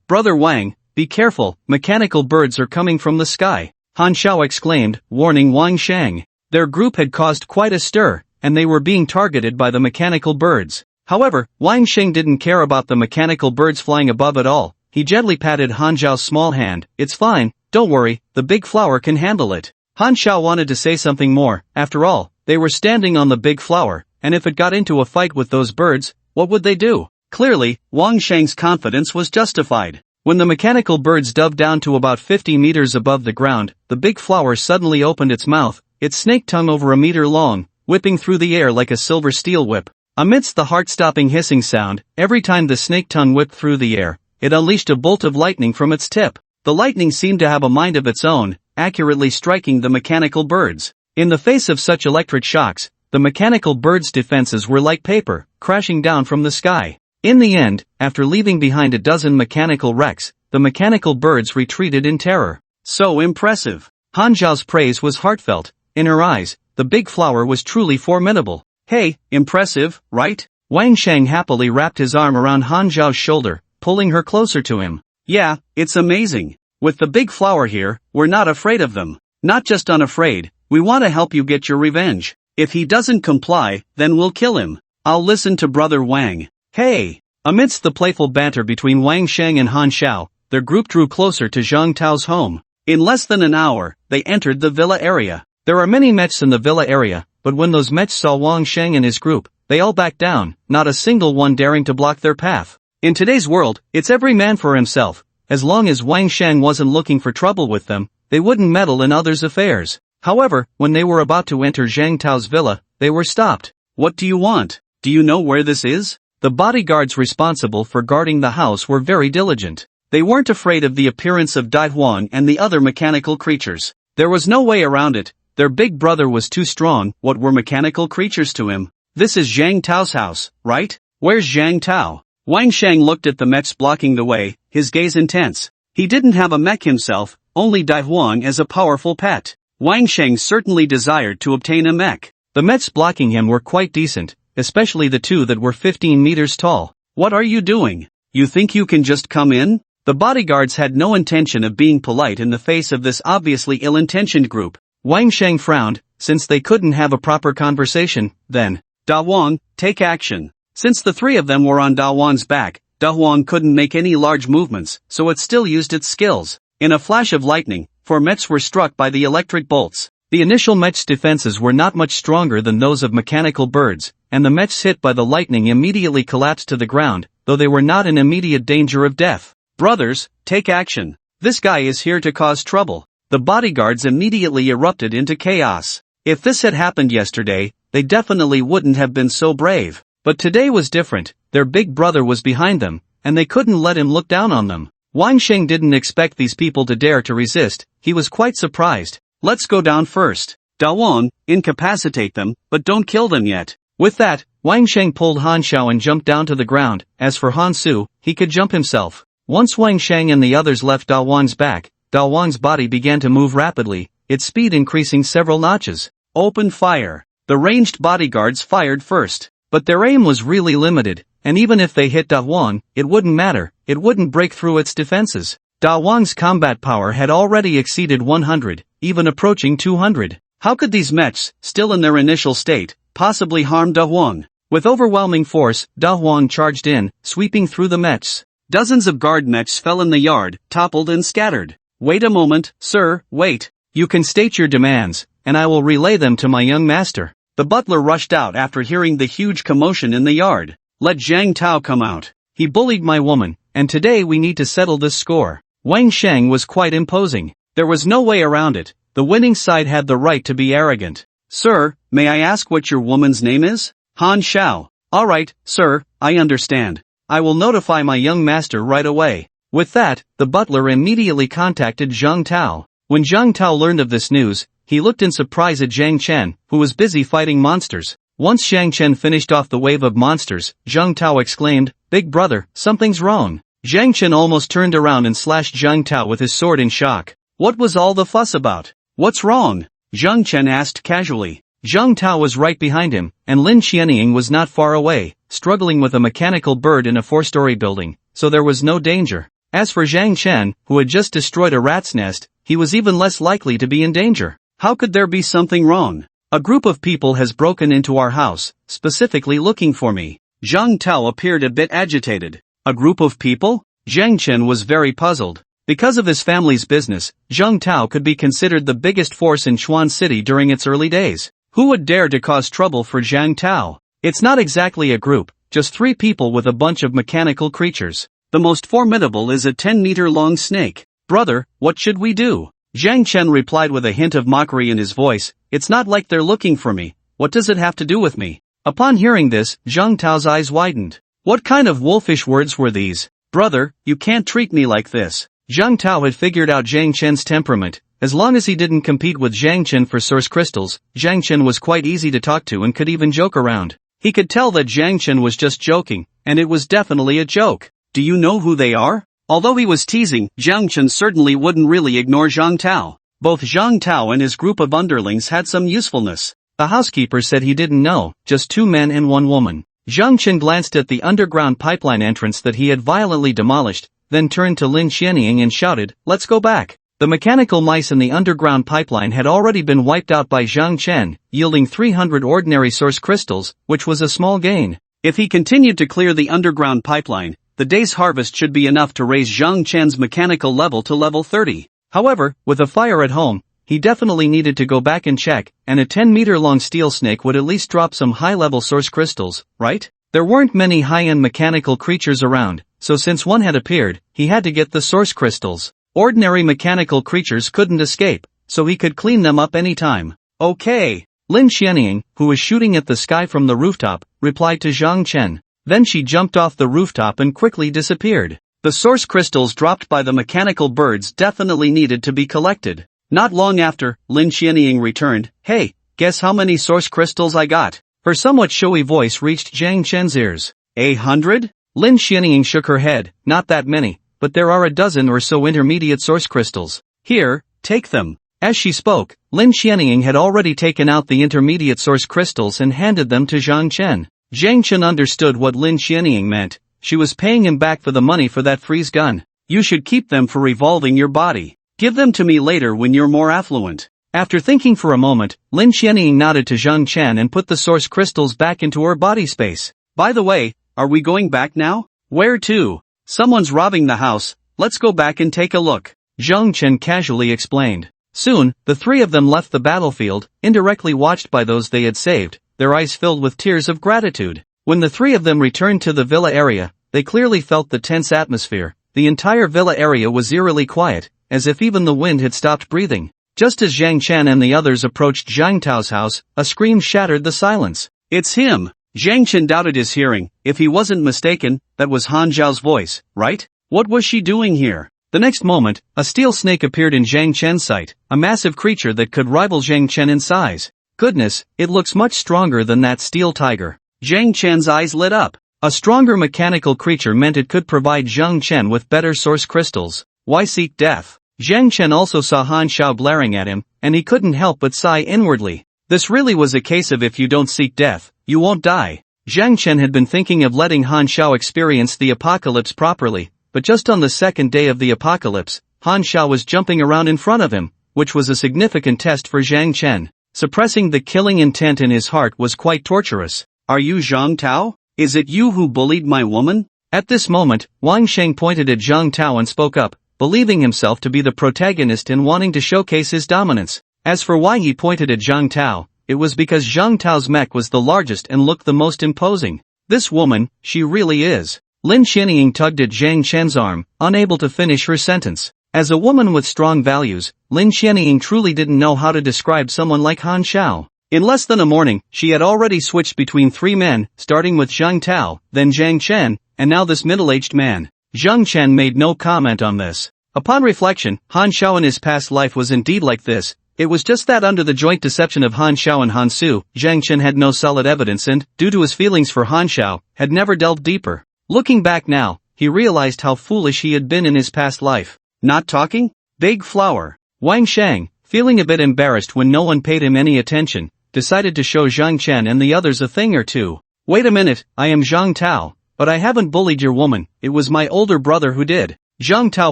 Brother Wang, be careful, mechanical birds are coming from the sky, Han Xiao exclaimed, warning Wang Shang. Their group had caused quite a stir, and they were being targeted by the mechanical birds. However, Wang Sheng didn't care about the mechanical birds flying above at all. He gently patted Han Xiao's small hand. It's fine, don't worry, the big flower can handle it. Han Xiao wanted to say something more. After all, they were standing on the big flower, and if it got into a fight with those birds, what would they do? Clearly, Wang Sheng's confidence was justified. When the mechanical birds dove down to about 50 meters above the ground, the big flower suddenly opened its mouth, its snake tongue over a meter long, whipping through the air like a silver steel whip. Amidst the heart-stopping hissing sound, every time the snake tongue whipped through the air, it unleashed a bolt of lightning from its tip. The lightning seemed to have a mind of its own, accurately striking the mechanical birds. In the face of such electric shocks, the mechanical birds' defenses were like paper, crashing down from the sky. In the end, after leaving behind a dozen mechanical wrecks, the mechanical birds retreated in terror. So impressive. Han Zhao's praise was heartfelt, In her eyes, the big flower was truly formidable. Hey, impressive, right? Wang Sheng happily wrapped his arm around Han Zhao's shoulder, pulling her closer to him. Yeah, it's amazing. With the big flower here, we're not afraid of them. Not just unafraid, we want to help you get your revenge. If he doesn't comply, then we'll kill him. I'll listen to Brother Wang. Hey! Amidst the playful banter between Wang Sheng and Han Xiao, their group drew closer to Zhang Tao's home. In less than an hour, they entered the villa area. There are many mechs in the villa area, but when those mechs saw Wang Sheng and his group, they all backed down, not a single one daring to block their path. In today's world, it's every man for himself. As long as Wang Sheng wasn't looking for trouble with them, they wouldn't meddle in others' affairs. However, when they were about to enter Zhang Tao's villa, they were stopped. What do you want? Do you know where this is? The bodyguards responsible for guarding the house were very diligent. They weren't afraid of the appearance of Dai Huang and the other mechanical creatures. There was no way around it. Their big brother was too strong. What were mechanical creatures to him? This is Zhang Tao's house, right? Where's Zhang Tao? Wang Sheng looked at the mechs blocking the way, his gaze intense. He didn't have a mech himself, only Dai Huang as a powerful pet. Wang Sheng certainly desired to obtain a mech. The mechs blocking him were quite decent, especially the two that were 15 meters tall. What are you doing? You think you can just come in? The bodyguards had no intention of being polite in the face of this obviously ill-intentioned group. Wang Sheng frowned, since they couldn't have a proper conversation, then. Da Huang, take action. Since the three of them were on Da Huang's back, Da Huang couldn't make any large movements, so it still used its skills. In a flash of lightning, 4 mechs were struck by the electric bolts. The initial mech's defenses were not much stronger than those of mechanical birds, and the mechs hit by the lightning immediately collapsed to the ground, though they were not in immediate danger of death. Brothers, take action. This guy is here to cause trouble. The bodyguards immediately erupted into chaos. If this had happened yesterday, they definitely wouldn't have been so brave. But today was different. Their big brother was behind them, and they couldn't let him look down on them. Wang Sheng didn't expect these people to dare to resist. He was quite surprised. Let's go down first. Da Huang, incapacitate them, but don't kill them yet. With that, Wang Sheng pulled Han Xiao and jumped down to the ground. As for Han Su, he could jump himself. Once Wang Sheng and the others left Da Huang's back, Da Huang's body began to move rapidly, its speed increasing several notches. Open fire. The ranged bodyguards fired first. But their aim was really limited, and even if they hit Da Huang, it wouldn't matter, it wouldn't break through its defenses. Da Huang's combat power had already exceeded 100, even approaching 200. How could these mechs, still in their initial state, possibly harm Da Huang? With overwhelming force, Da Huang charged in, sweeping through the mechs. Dozens of guard mechs fell in the yard, toppled and scattered. Wait a moment, sir, wait. You can state your demands, and I will relay them to my young master. The butler rushed out after hearing the huge commotion in the yard. Let Zhang Tao come out. He bullied my woman, and today we need to settle this score. Wang Sheng was quite imposing. There was no way around it. The winning side had the right to be arrogant. Sir, may I ask what your woman's name is? Han Xiao. All right, sir, I understand. I will notify my young master right away. With that, the butler immediately contacted Zhang Tao. When Zhang Tao learned of this news, he looked in surprise at Zhang Chen, who was busy fighting monsters. Once Zhang Chen finished off the wave of monsters, Zhang Tao exclaimed, "Big brother, something's wrong." Zhang Chen almost turned around and slashed Zhang Tao with his sword in shock. What was all the fuss about? What's wrong? Zhang Chen asked casually. Zhang Tao was right behind him, and Lin Qianying was not far away, struggling with a mechanical bird in a 4-story building, so there was no danger. As for Zhang Chen, who had just destroyed a rat's nest, he was even less likely to be in danger. How could there be something wrong? A group of people has broken into our house, specifically looking for me. Zhang Tao appeared a bit agitated. A group of people? Zhang Chen was very puzzled. Because of his family's business, Zhang Tao could be considered the biggest force in Chuan City during its early days. Who would dare to cause trouble for Zhang Tao? It's not exactly a group, just 3 people with a bunch of mechanical creatures. The most formidable is a 10-meter-long snake. Brother, what should we do? Zhang Chen replied with a hint of mockery in his voice, "It's not like they're looking for me. What does it have to do with me?" Upon hearing this, Zhang Tao's eyes widened. What kind of wolfish words were these? Brother, you can't treat me like this. Zhang Tao had figured out Zhang Chen's temperament. As long as he didn't compete with Zhang Chen for source crystals, Zhang Chen was quite easy to talk to and could even joke around. He could tell that Zhang Chen was just joking, and it was definitely a joke. Do you know who they are? Although he was teasing, Zhang Chen certainly wouldn't really ignore Zhang Tao. Both Zhang Tao and his group of underlings had some usefulness. The housekeeper said he didn't know, just 2 men and 1 woman. Zhang Chen glanced at the underground pipeline entrance that he had violently demolished, then turned to Lin Xianying and shouted, "Let's go back." The mechanical mice in the underground pipeline had already been wiped out by Zhang Chen, yielding 300 ordinary source crystals, which was a small gain. If he continued to clear the underground pipeline, the day's harvest should be enough to raise Zhang Chen's mechanical level to level 30. However, with a fire at home, he definitely needed to go back and check, and a 10-meter-long steel snake would at least drop some high-level source crystals, right? There weren't many high-end mechanical creatures around, so since one had appeared, he had to get the source crystals. Ordinary mechanical creatures couldn't escape, so he could clean them up anytime. Okay. Lin Xianying, who was shooting at the sky from the rooftop, replied to Zhang Chen. Then she jumped off the rooftop and quickly disappeared. The source crystals dropped by the mechanical birds definitely needed to be collected. Not long after, Lin Xianying returned. "Hey, guess how many source crystals I got?" Her somewhat showy voice reached Zhang Chen's ears. 100? Lin Xianying shook her head. "Not that many, but there are a dozen or so intermediate source crystals. Here, take them." As she spoke, Lin Xianying had already taken out the intermediate source crystals and handed them to Zhang Chen. Zhang Chen understood what Lin Xianying meant. She was paying him back for the money for that freeze gun. "You should keep them for revolving your body. Give them to me later when you're more affluent." After thinking for a moment, Lin Xianying nodded to Zhang Chen and put the source crystals back into her body space. "By the way, are we going back now?" "Where to?" "Someone's robbing the house, let's go back and take a look," Zhang Chen casually explained. Soon, the 3 of them left the battlefield, indirectly watched by those they had saved, their eyes filled with tears of gratitude. When the 3 of them returned to the villa area, they clearly felt the tense atmosphere. The entire villa area was eerily quiet, as if even the wind had stopped breathing. Just as Zhang Chen and the others approached Zhang Tao's house, a scream shattered the silence. "It's him!" Zhang Chen doubted his hearing. If he wasn't mistaken, that was Han Zhao's voice, right? What was she doing here? The next moment, a steel snake appeared in Zhang Chen's sight, a massive creature that could rival Zhang Chen in size. Goodness, it looks much stronger than that steel tiger. Zhang Chen's eyes lit up. A stronger mechanical creature meant it could provide Zhang Chen with better source crystals. Why seek death? Zhang Chen also saw Han Xiao glaring at him, and he couldn't help but sigh inwardly. This really was a case of if you don't seek death, you won't die. Zhang Chen had been thinking of letting Han Xiao experience the apocalypse properly, but just on the second day of the apocalypse, Han Xiao was jumping around in front of him, which was a significant test for Zhang Chen. Suppressing the killing intent in his heart was quite torturous. "Are you Zhang Tao? Is it you who bullied my woman?" At this moment, Wang Sheng pointed at Zhang Tao and spoke up, believing himself to be the protagonist and wanting to showcase his dominance. As for why he pointed at Zhang Tao, it was because Zhang Tao's mech was the largest and looked the most imposing. "This woman, she really is." Lin Xianying tugged at Zhang Chen's arm, unable to finish her sentence. As a woman with strong values, Lin Xianying truly didn't know how to describe someone like Han Xiao. In less than a morning, she had already switched between 3 men, starting with Zhang Tao, then Zhang Chen, and now this middle-aged man. Zhang Chen made no comment on this. Upon reflection, Han Xiao in his past life was indeed like this. It was just that under the joint deception of Han Xiao and Han Su, Zhang Chen had no solid evidence and, due to his feelings for Han Xiao, had never delved deeper. Looking back now, he realized how foolish he had been in his past life. Not talking? Big flower. Wang Sheng, feeling a bit embarrassed when no one paid him any attention, decided to show Zhang Chen and the others a thing or two. "Wait a minute, I am Zhang Tao, but I haven't bullied your woman, it was my older brother who did." Zhang Tao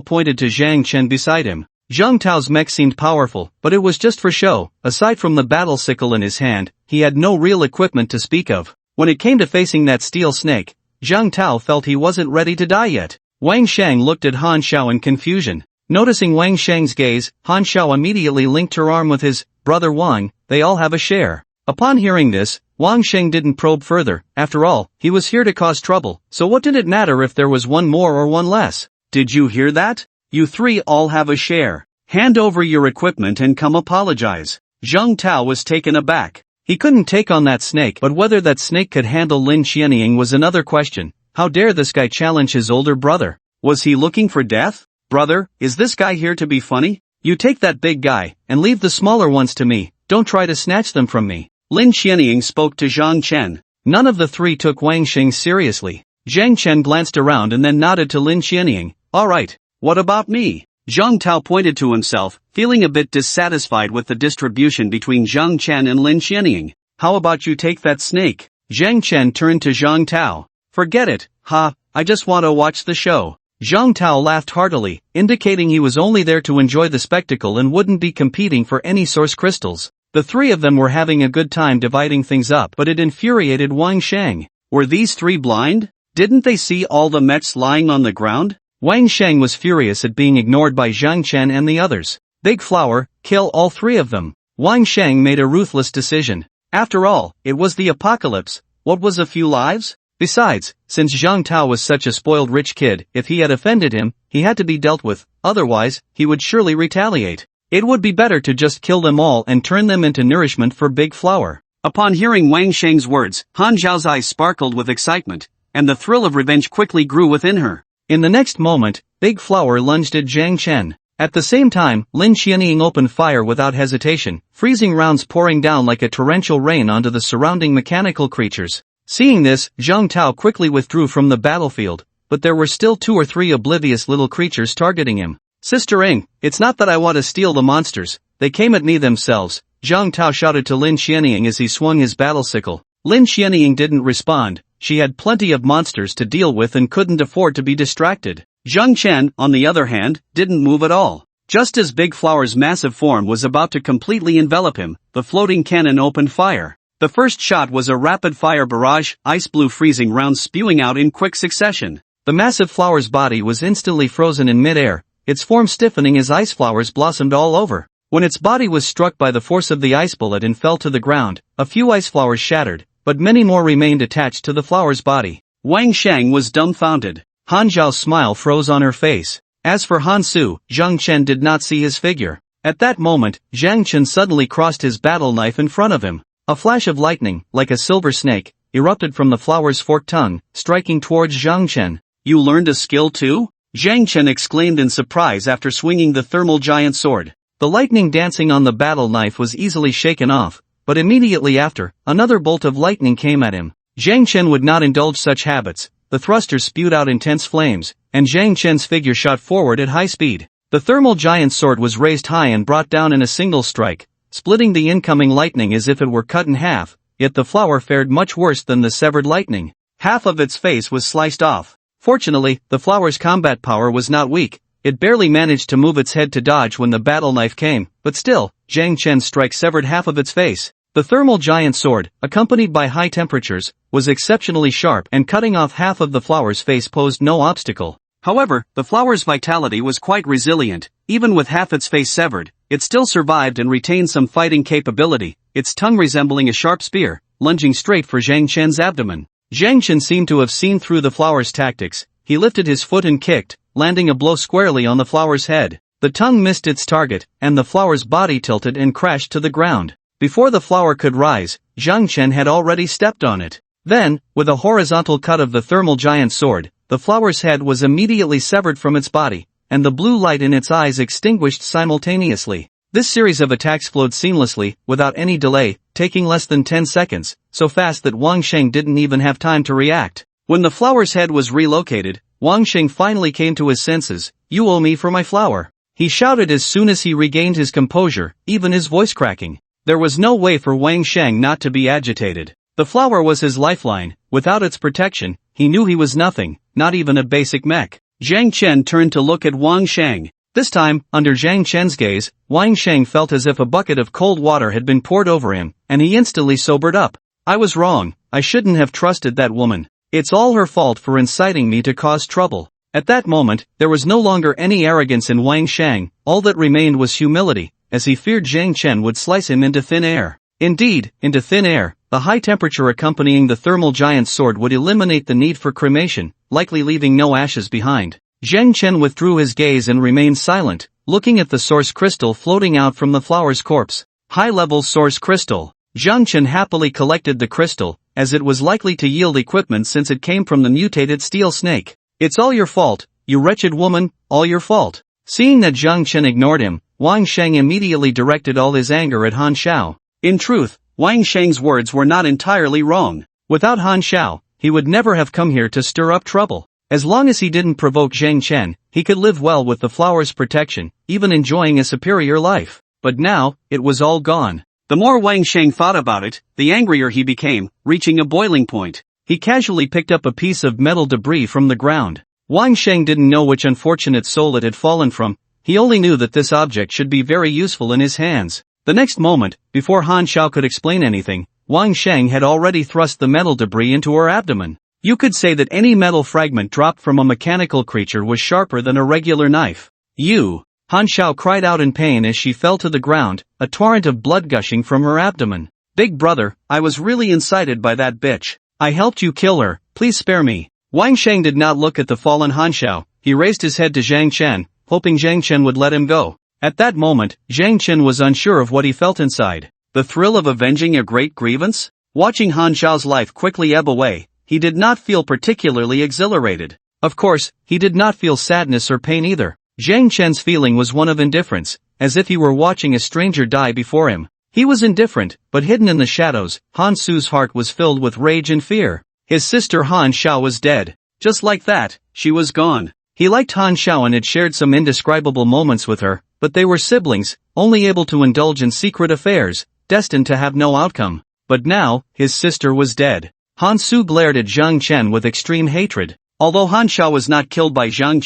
pointed to Zhang Chen beside him. Zhang Tao's mech seemed powerful, but it was just for show. Aside from the battle sickle in his hand, he had no real equipment to speak of. When it came to facing that steel snake, Zhang Tao felt he wasn't ready to die yet. Wang Sheng looked at Han Xiao in confusion. Noticing Wang Sheng's gaze, Han Xiao immediately linked her arm with his brother Wang. They all have a share. Upon hearing this, Wang Sheng didn't probe further. After all, he was here to cause trouble, so what did it matter if there was one more or one less? "Did you hear that? You 3 all have a share. Hand over your equipment and come apologize." Zhang Tao was taken aback. He couldn't take on that snake, but whether that snake could handle Lin Xianying was another question. How dare this guy challenge his older brother? Was he looking for death? "Brother, is this guy here to be funny? You take that big guy, and leave the smaller ones to me, don't try to snatch them from me." Lin Xianying spoke to Zhang Chen. None of the 3 took Wang Sheng seriously. Zhang Chen glanced around and then nodded to Lin Xianying. "Alright, what about me? Zhang Tao pointed to himself, feeling a bit dissatisfied with the distribution between Zhang Chen and Lin Xianying. How about you take that snake? Zhang Chen turned to Zhang Tao. Forget it, I just want to watch the show. Zhang Tao laughed heartily, indicating he was only there to enjoy the spectacle and wouldn't be competing for any source crystals. The three of them were having a good time dividing things up, but it infuriated Wang Sheng. Were these three blind? Didn't they see all the mechs lying on the ground? Wang Sheng was furious at being ignored by Zhang Chen and the others. Big Flower, kill all three of them. Wang Sheng made a ruthless decision. After all, it was the apocalypse. What was a few lives? Besides, since Zhang Tao was such a spoiled rich kid, if he had offended him, he had to be dealt with, otherwise, he would surely retaliate. It would be better to just kill them all and turn them into nourishment for Big Flower. Upon hearing Wang Sheng's words, Han Zhao's eyes sparkled with excitement, and the thrill of revenge quickly grew within her. In the next moment, Big Flower lunged at Zhang Chen. At the same time, Lin Xianying opened fire without hesitation, freezing rounds pouring down like a torrential rain onto the surrounding mechanical creatures. Seeing this, Zhang Tao quickly withdrew from the battlefield, but there were still 2 or 3 oblivious little creatures targeting him. Sister Ing, it's not that I want to steal the monsters, they came at me themselves, Zhang Tao shouted to Lin Xianying as he swung his battle sickle. Lin Xianying didn't respond, she had plenty of monsters to deal with and couldn't afford to be distracted. Zhang Chen, on the other hand, didn't move at all. Just as Big Flower's massive form was about to completely envelop him, the floating cannon opened fire. The first shot was a rapid-fire barrage, ice blue freezing rounds spewing out in quick succession. The massive flower's body was instantly frozen in mid-air, its form stiffening as ice flowers blossomed all over. When its body was struck by the force of the ice bullet and fell to the ground, a few ice flowers shattered, but many more remained attached to the flower's body. Wang Sheng was dumbfounded. Han Zhao's smile froze on her face. As for Han Su, Zhang Chen did not see his figure. At that moment, Zhang Chen suddenly crossed his battle knife in front of him. A flash of lightning, like a silver snake, erupted from the flower's forked tongue, striking towards Zhang Chen. You learned a skill too? Zhang Chen exclaimed in surprise after swinging the thermal giant sword. The lightning dancing on the battle knife was easily shaken off, but immediately after, another bolt of lightning came at him. Zhang Chen would not indulge such habits. The thruster spewed out intense flames, and Zhang Chen's figure shot forward at high speed. The thermal giant sword was raised high and brought down in a single strike, splitting the incoming lightning as if it were cut in half, yet the flower fared much worse than the severed lightning. Half of its face was sliced off. Fortunately, the flower's combat power was not weak. It barely managed to move its head to dodge when the battle knife came, but still, Zhang Chen's strike severed half of its face. The thermal giant sword, accompanied by high temperatures, was exceptionally sharp and cutting off half of the flower's face posed no obstacle. However, the flower's vitality was quite resilient. Even with half its face severed, it still survived and retained some fighting capability, its tongue resembling a sharp spear, lunging straight for Zhang Chen's abdomen. Zhang Chen seemed to have seen through the flower's tactics. He lifted his foot and kicked, landing a blow squarely on the flower's head. The tongue missed its target, and the flower's body tilted and crashed to the ground. Before the flower could rise, Zhang Chen had already stepped on it. Then, with a horizontal cut of the thermal giant sword, the flower's head was immediately severed from its body, and the blue light in its eyes extinguished simultaneously. This series of attacks flowed seamlessly, without any delay, taking less than 10 seconds, so fast that Wang Sheng didn't even have time to react. When the flower's head was relocated, Wang Sheng finally came to his senses. You owe me for my flower. He shouted as soon as he regained his composure, even his voice cracking. There was no way for Wang Sheng not to be agitated. The flower was his lifeline. Without its protection, he knew he was nothing, not even a basic mech. Zhang Chen turned to look at Wang Sheng. This time, under Zhang Chen's gaze, Wang Sheng felt as if a bucket of cold water had been poured over him, and he instantly sobered up. I was wrong. I shouldn't have trusted that woman. It's all her fault for inciting me to cause trouble. At that moment, there was no longer any arrogance in Wang Sheng. All that remained was humility, as he feared Zhang Chen would slice him into thin air. Indeed, into thin air. The high temperature accompanying the thermal giant sword would eliminate the need for cremation, likely leaving no ashes behind. Zhang Chen withdrew his gaze and remained silent, looking at the source crystal floating out from the flower's corpse. High-level source crystal. Zhang Chen happily collected the crystal, as it was likely to yield equipment since it came from the mutated steel snake. It's all your fault, you wretched woman, all your fault. Seeing that Zhang Chen ignored him, Wang Sheng immediately directed all his anger at Han Xiao. In truth, Wang Sheng's words were not entirely wrong. Without Han Xiao, he would never have come here to stir up trouble. As long as he didn't provoke Zhang Chen, he could live well with the flower's protection, even enjoying a superior life. But now, it was all gone. The more Wang Sheng thought about it, the angrier he became, reaching a boiling point. He casually picked up a piece of metal debris from the ground. Wang Sheng didn't know which unfortunate soul it had fallen from. He only knew that this object should be very useful in his hands. The next moment, before Han Xiao could explain anything, Wang Sheng had already thrust the metal debris into her abdomen. You could say that any metal fragment dropped from a mechanical creature was sharper than a regular knife. Han Xiao cried out in pain as she fell to the ground, a torrent of blood gushing from her abdomen. Big brother, I was really incited by that bitch. I helped you kill her, please spare me. Wang Sheng did not look at the fallen Han Xiao. He raised his head to Zhang Chen, hoping Zhang Chen would let him go. At that moment, Zhang Chen was unsure of what he felt inside. The thrill of avenging a great grievance? Watching Han Xiao's life quickly ebb away, he did not feel particularly exhilarated. Of course, he did not feel sadness or pain either. Zhang Chen's feeling was one of indifference, as if he were watching a stranger die before him. He was indifferent, but hidden in the shadows, Han Su's heart was filled with rage and fear. His sister Han Xiao was dead. Just like that, she was gone. He liked Han Xiao and had shared some indescribable moments with her, but they were siblings, only able to indulge in secret affairs, destined to have no outcome. But now, his sister was dead. Han Su glared at Zhang Chen with extreme hatred. Although Han Xiao was not killed by Zhang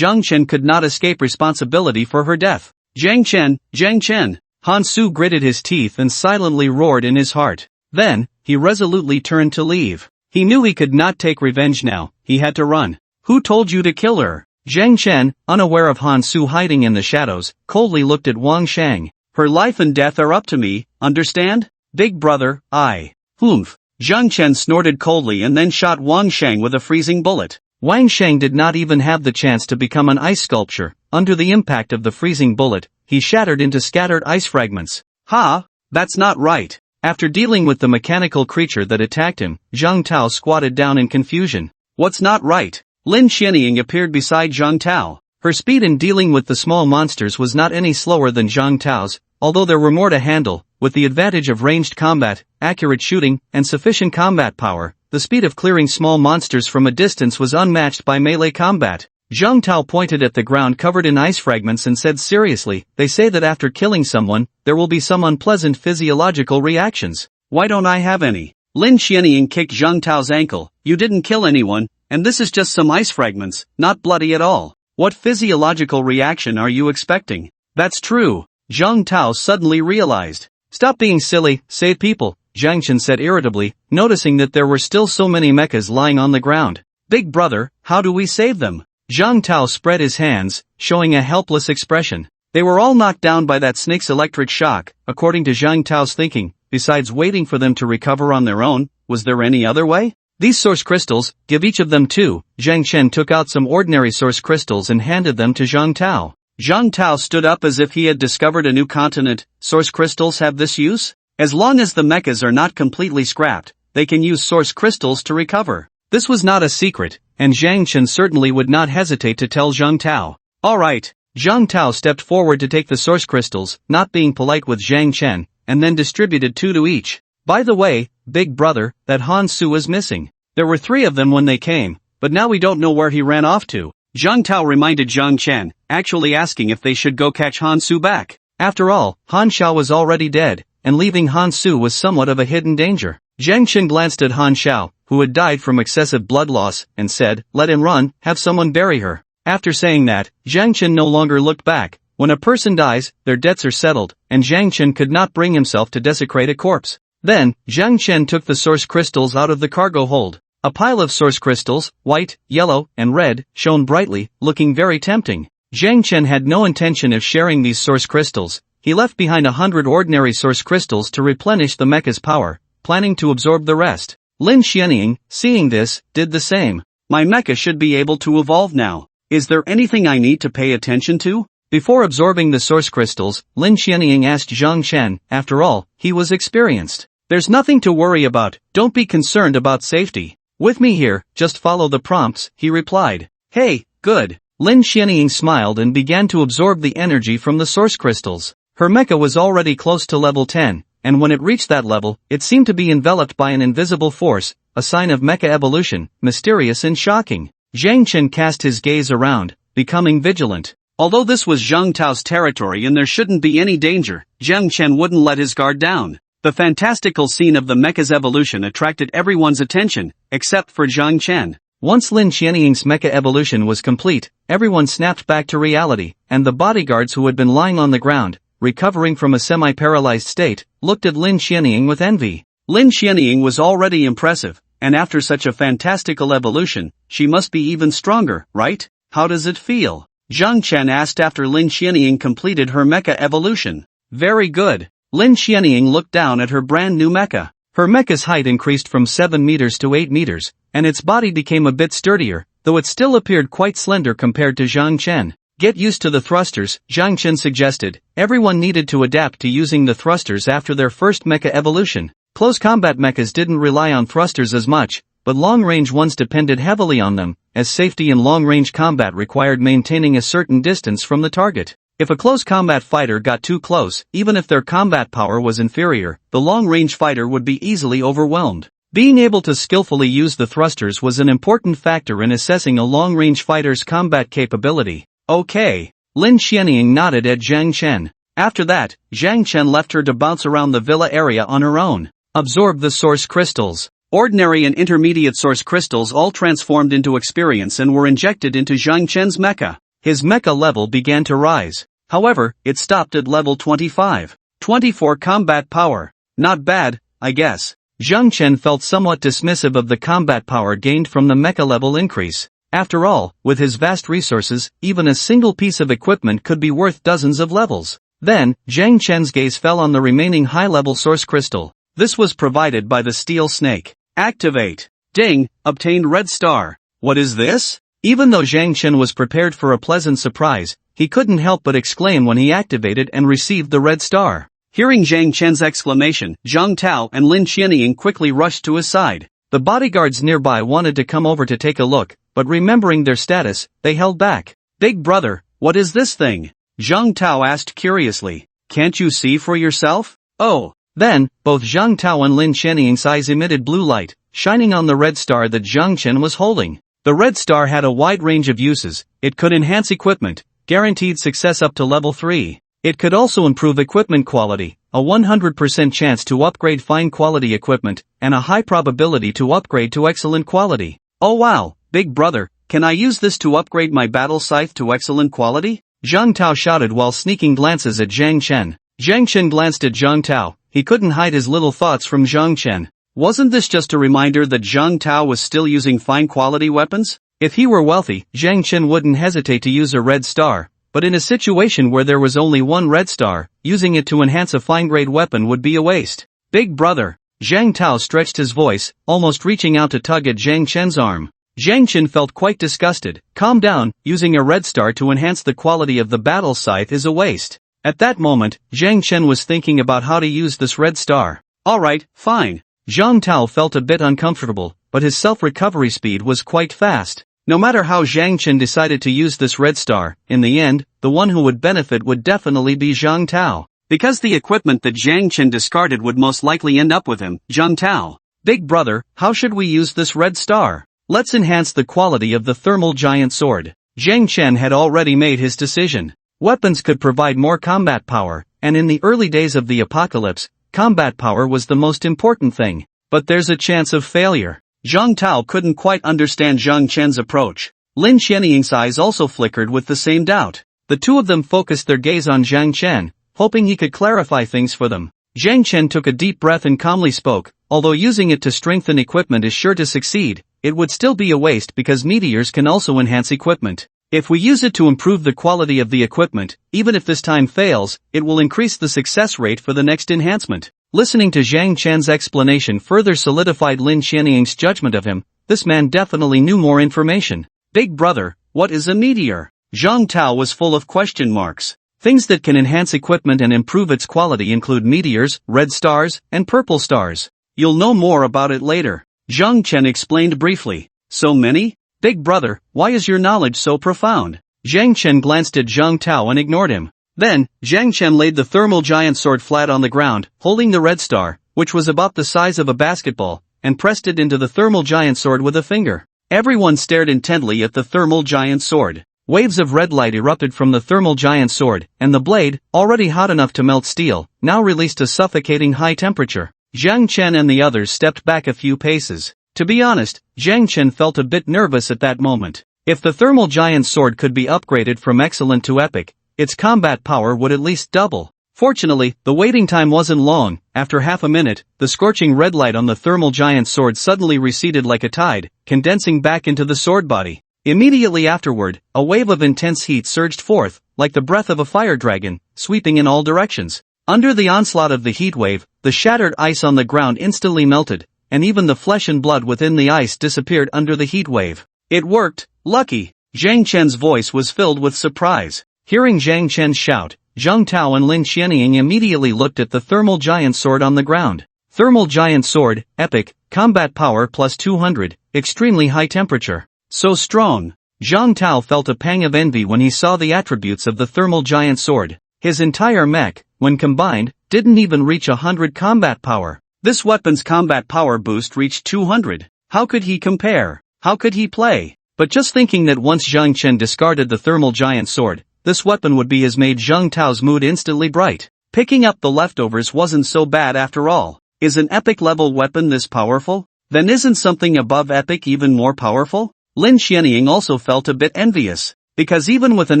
Chen could not escape responsibility for her death. Zhang Chen! Han Su gritted his teeth and silently roared in his heart. Then, he resolutely turned to leave. He knew he could not take revenge now, he had to run. Who told you to kill her? Zhang Chen, unaware of Han Su hiding in the shadows, coldly looked at Wang Sheng. Her life and death are up to me, understand? Big brother, I. Humph. Zhang Chen snorted coldly and then shot Wang Sheng with a freezing bullet. Wang Sheng did not even have the chance to become an ice sculpture. Under the impact of the freezing bullet, he shattered into scattered ice fragments. Ha! That's not right. After dealing with the mechanical creature that attacked him, Zhang Tao squatted down in confusion. What's not right? Lin Xianying appeared beside Zhang Tao. Her speed in dealing with the small monsters was not any slower than Zhang Tao's, although there were more to handle. With the advantage of ranged combat, accurate shooting, and sufficient combat power, the speed of clearing small monsters from a distance was unmatched by melee combat. Zhang Tao pointed at the ground covered in ice fragments and said seriously, they say that after killing someone, there will be some unpleasant physiological reactions. Why don't I have any? Lin Xianying kicked Zhang Tao's ankle. You didn't kill anyone, and this is just some ice fragments, not bloody at all. What physiological reaction are you expecting? That's true. Zhang Tao suddenly realized. Stop being silly, save people, Zhang Chen said irritably, noticing that there were still so many mechas lying on the ground. Big brother, how do we save them? Zhang Tao spread his hands, showing a helpless expression. They were all knocked down by that snake's electric shock, according to Zhang Tao's thinking. Besides waiting for them to recover on their own, was there any other way? These source crystals, give each of them 2. Zhang Chen took out some ordinary source crystals and handed them to Zhang Tao. Zhang Tao stood up as if he had discovered a new continent. Source crystals have this use? As long as the mechas are not completely scrapped, they can use source crystals to recover. This was not a secret, and Zhang Chen certainly would not hesitate to tell Zhang Tao. Alright. Zhang Tao stepped forward to take the source crystals, not being polite with Zhang Chen, and then distributed 2 to each. By the way, big brother, that Han Su is missing. There were 3 of them when they came, but now we don't know where he ran off to. Zhang Tao reminded Zhang Chen, actually asking if they should go catch Han Su back. After all, Han Xiao was already dead, and leaving Han Su was somewhat of a hidden danger. Zhang Chen glanced at Han Xiao, who had died from excessive blood loss, and said, let him run, have someone bury her. After saying that, Zhang Chen no longer looked back. When a person dies, their debts are settled, and Zhang Chen could not bring himself to desecrate a corpse. Then, Zhang Chen took the source crystals out of the cargo hold. A pile of source crystals, white, yellow, and red, shone brightly, looking very tempting. Zhang Chen had no intention of sharing these source crystals. He left behind 100 ordinary source crystals to replenish the mecha's power, planning to absorb the rest. Lin Xianying, seeing this, did the same. My mecha should be able to evolve now. Is there anything I need to pay attention to? Before absorbing the source crystals, Lin Xianying asked Zhang Chen, after all, he was experienced. There's nothing to worry about, don't be concerned about safety. With me here, just follow the prompts, he replied. Hey, good. Lin Xianying smiled and began to absorb the energy from the source crystals. Her mecha was already close to level 10, and when it reached that level, it seemed to be enveloped by an invisible force, a sign of mecha evolution, mysterious and shocking. Zhang Chen cast his gaze around, becoming vigilant. Although this was Zhang Tao's territory and there shouldn't be any danger, Zhang Chen wouldn't let his guard down. The fantastical scene of the mecha's evolution attracted everyone's attention, except for Zhang Chen. Once Lin Xianying's mecha evolution was complete, everyone snapped back to reality, and the bodyguards who had been lying on the ground, recovering from a semi-paralyzed state, looked at Lin Xianying with envy. Lin Xianying was already impressive, and after such a fantastical evolution, she must be even stronger, right? How does it feel? Zhang Chen asked after Lin Xianying completed her mecha evolution. Very good. Lin Xianying looked down at her brand new mecha. Her mecha's height increased from 7 meters to 8 meters, and its body became a bit sturdier, though it still appeared quite slender compared to Zhang Chen. Get used to the thrusters, Zhang Chen suggested. Everyone needed to adapt to using the thrusters after their first mecha evolution. Close combat mechas didn't rely on thrusters as much, but long-range ones depended heavily on them, as safety in long-range combat required maintaining a certain distance from the target. If a close combat fighter got too close, even if their combat power was inferior, the long-range fighter would be easily overwhelmed. Being able to skillfully use the thrusters was an important factor in assessing a long-range fighter's combat capability. Okay. Lin Xianying nodded at Zhang Chen. After that, Zhang Chen left her to bounce around the villa area on her own. Absorb the source crystals. Ordinary and intermediate source crystals all transformed into experience and were injected into Zhang Chen's mecha. His mecha level began to rise. However, it stopped at level 25. 24 combat power. Not bad, I guess. Zhang Chen felt somewhat dismissive of the combat power gained from the mecha level increase. After all, with his vast resources, even a single piece of equipment could be worth dozens of levels. Then, Zhang Chen's gaze fell on the remaining high-level source crystal. This was provided by the steel snake. Activate. Ding, obtained red star. What is this? Even though Zhang Chen was prepared for a pleasant surprise, he couldn't help but exclaim when he activated and received the red star. Hearing Zhang Chen's exclamation, Zhang Tao and Lin Xianying quickly rushed to his side. The bodyguards nearby wanted to come over to take a look, but remembering their status, they held back. Big brother, what is this thing? Zhang Tao asked curiously. Can't you see for yourself? Oh. Then, both Zhang Tao and Lin Xianying's eyes emitted blue light, shining on the red star that Zhang Chen was holding. The red star had a wide range of uses. It could enhance equipment, guaranteed success up to level 3. It could also improve equipment quality, a 100% chance to upgrade fine quality equipment, and a high probability to upgrade to excellent quality. Oh wow, big brother, can I use this to upgrade my battle scythe to excellent quality? Zhang Tao shouted while sneaking glances at Zhang Chen. Zhang Chen glanced at Zhang Tao. He couldn't hide his little thoughts from Zhang Chen. Wasn't this just a reminder that Zhang Tao was still using fine quality weapons? If he were wealthy, Zhang Chen wouldn't hesitate to use a red star, but in a situation where there was only one red star, using it to enhance a fine-grade weapon would be a waste. Big brother. Zhang Tao stretched his voice, almost reaching out to tug at Zhang Chen's arm. Zhang Chen felt quite disgusted. Calm down, using a red star to enhance the quality of the battle scythe is a waste. At that moment, Zhang Chen was thinking about how to use this red star. Alright, fine. Zhang Tao felt a bit uncomfortable, but his self-recovery speed was quite fast. No matter how Zhang Chen decided to use this red star, in the end, the one who would benefit would definitely be Zhang Tao. Because the equipment that Zhang Chen discarded would most likely end up with him, Zhang Tao. Big brother, how should we use this red star? Let's enhance the quality of the thermal giant sword. Zhang Chen had already made his decision. Weapons could provide more combat power, and in the early days of the apocalypse, combat power was the most important thing. But there's a chance of failure. Zhang Tao couldn't quite understand Zhang Chen's approach. Lin Xianying's eyes also flickered with the same doubt. The two of them focused their gaze on Zhang Chen, hoping he could clarify things for them. Zhang Chen took a deep breath and calmly spoke. Although using it to strengthen equipment is sure to succeed, it would still be a waste because meteors can also enhance equipment. If we use it to improve the quality of the equipment, even if this time fails, it will increase the success rate for the next enhancement. Listening to Zhang Chen's explanation further solidified Lin Xianying's judgment of him. This man definitely knew more information. Big brother, what is a meteor? Zhang Tao was full of question marks. Things that can enhance equipment and improve its quality include meteors, red stars, and purple stars. You'll know more about it later. Zhang Chen explained briefly. So many? Big brother, why is your knowledge so profound? Zhang Chen glanced at Zhang Tao and ignored him. Then, Zhang Chen laid the thermal giant sword flat on the ground, holding the red star, which was about the size of a basketball, and pressed it into the thermal giant sword with a finger. Everyone stared intently at the thermal giant sword. Waves of red light erupted from the thermal giant sword, and the blade, already hot enough to melt steel, now released a suffocating high temperature. Zhang Chen and the others stepped back a few paces. To be honest, Zhang Chen felt a bit nervous at that moment. If the thermal giant sword could be upgraded from excellent to epic, its combat power would at least double. Fortunately, the waiting time wasn't long. After half a minute, the scorching red light on the thermal giant sword suddenly receded like a tide, condensing back into the sword body. Immediately afterward, a wave of intense heat surged forth, like the breath of a fire dragon, sweeping in all directions. Under the onslaught of the heat wave, the shattered ice on the ground instantly melted, and even the flesh and blood within the ice disappeared under the heat wave. It worked, lucky! Zhang Chen's voice was filled with surprise. Hearing Zhang Chen shout, Zhang Tao and Lin Xianying immediately looked at the thermal giant sword on the ground. Thermal giant sword, epic, combat power plus 200, extremely high temperature. So strong. Zhang Tao felt a pang of envy when he saw the attributes of the thermal giant sword. His entire mech, when combined, didn't even reach 100 combat power. This weapon's combat power boost reached 200. How could he compare? How could he play? But just thinking that once Zhang Chen discarded the thermal giant sword, this weapon would be his made Zhang Tao's mood instantly bright. Picking up the leftovers wasn't so bad after all. Is an epic level weapon this powerful? Then isn't something above epic even more powerful? Lin Xianying also felt a bit envious, because even with an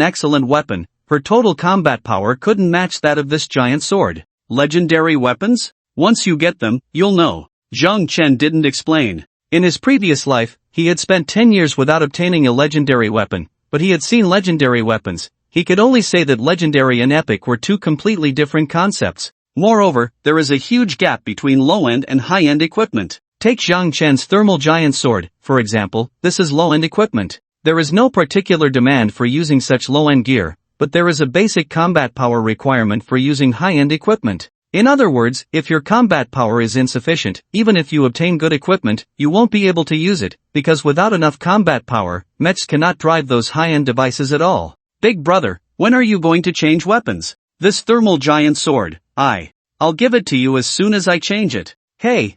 excellent weapon, her total combat power couldn't match that of this giant sword. Legendary weapons? Once you get them, you'll know. Zhang Chen didn't explain. In his previous life, he had spent 10 years without obtaining a legendary weapon, but he had seen legendary weapons. He could only say that legendary and epic were two completely different concepts. Moreover, there is a huge gap between low-end and high-end equipment. Take Zhang Chen's thermal giant sword, for example. This is low-end equipment. There is no particular demand for using such low-end gear, but there is a basic combat power requirement for using high-end equipment. In other words, if your combat power is insufficient, even if you obtain good equipment, you won't be able to use it, because without enough combat power, mechs cannot drive those high-end devices at all. Big brother, when are you going to change weapons? This thermal giant sword, I'll give it to you as soon as I change it. Hey,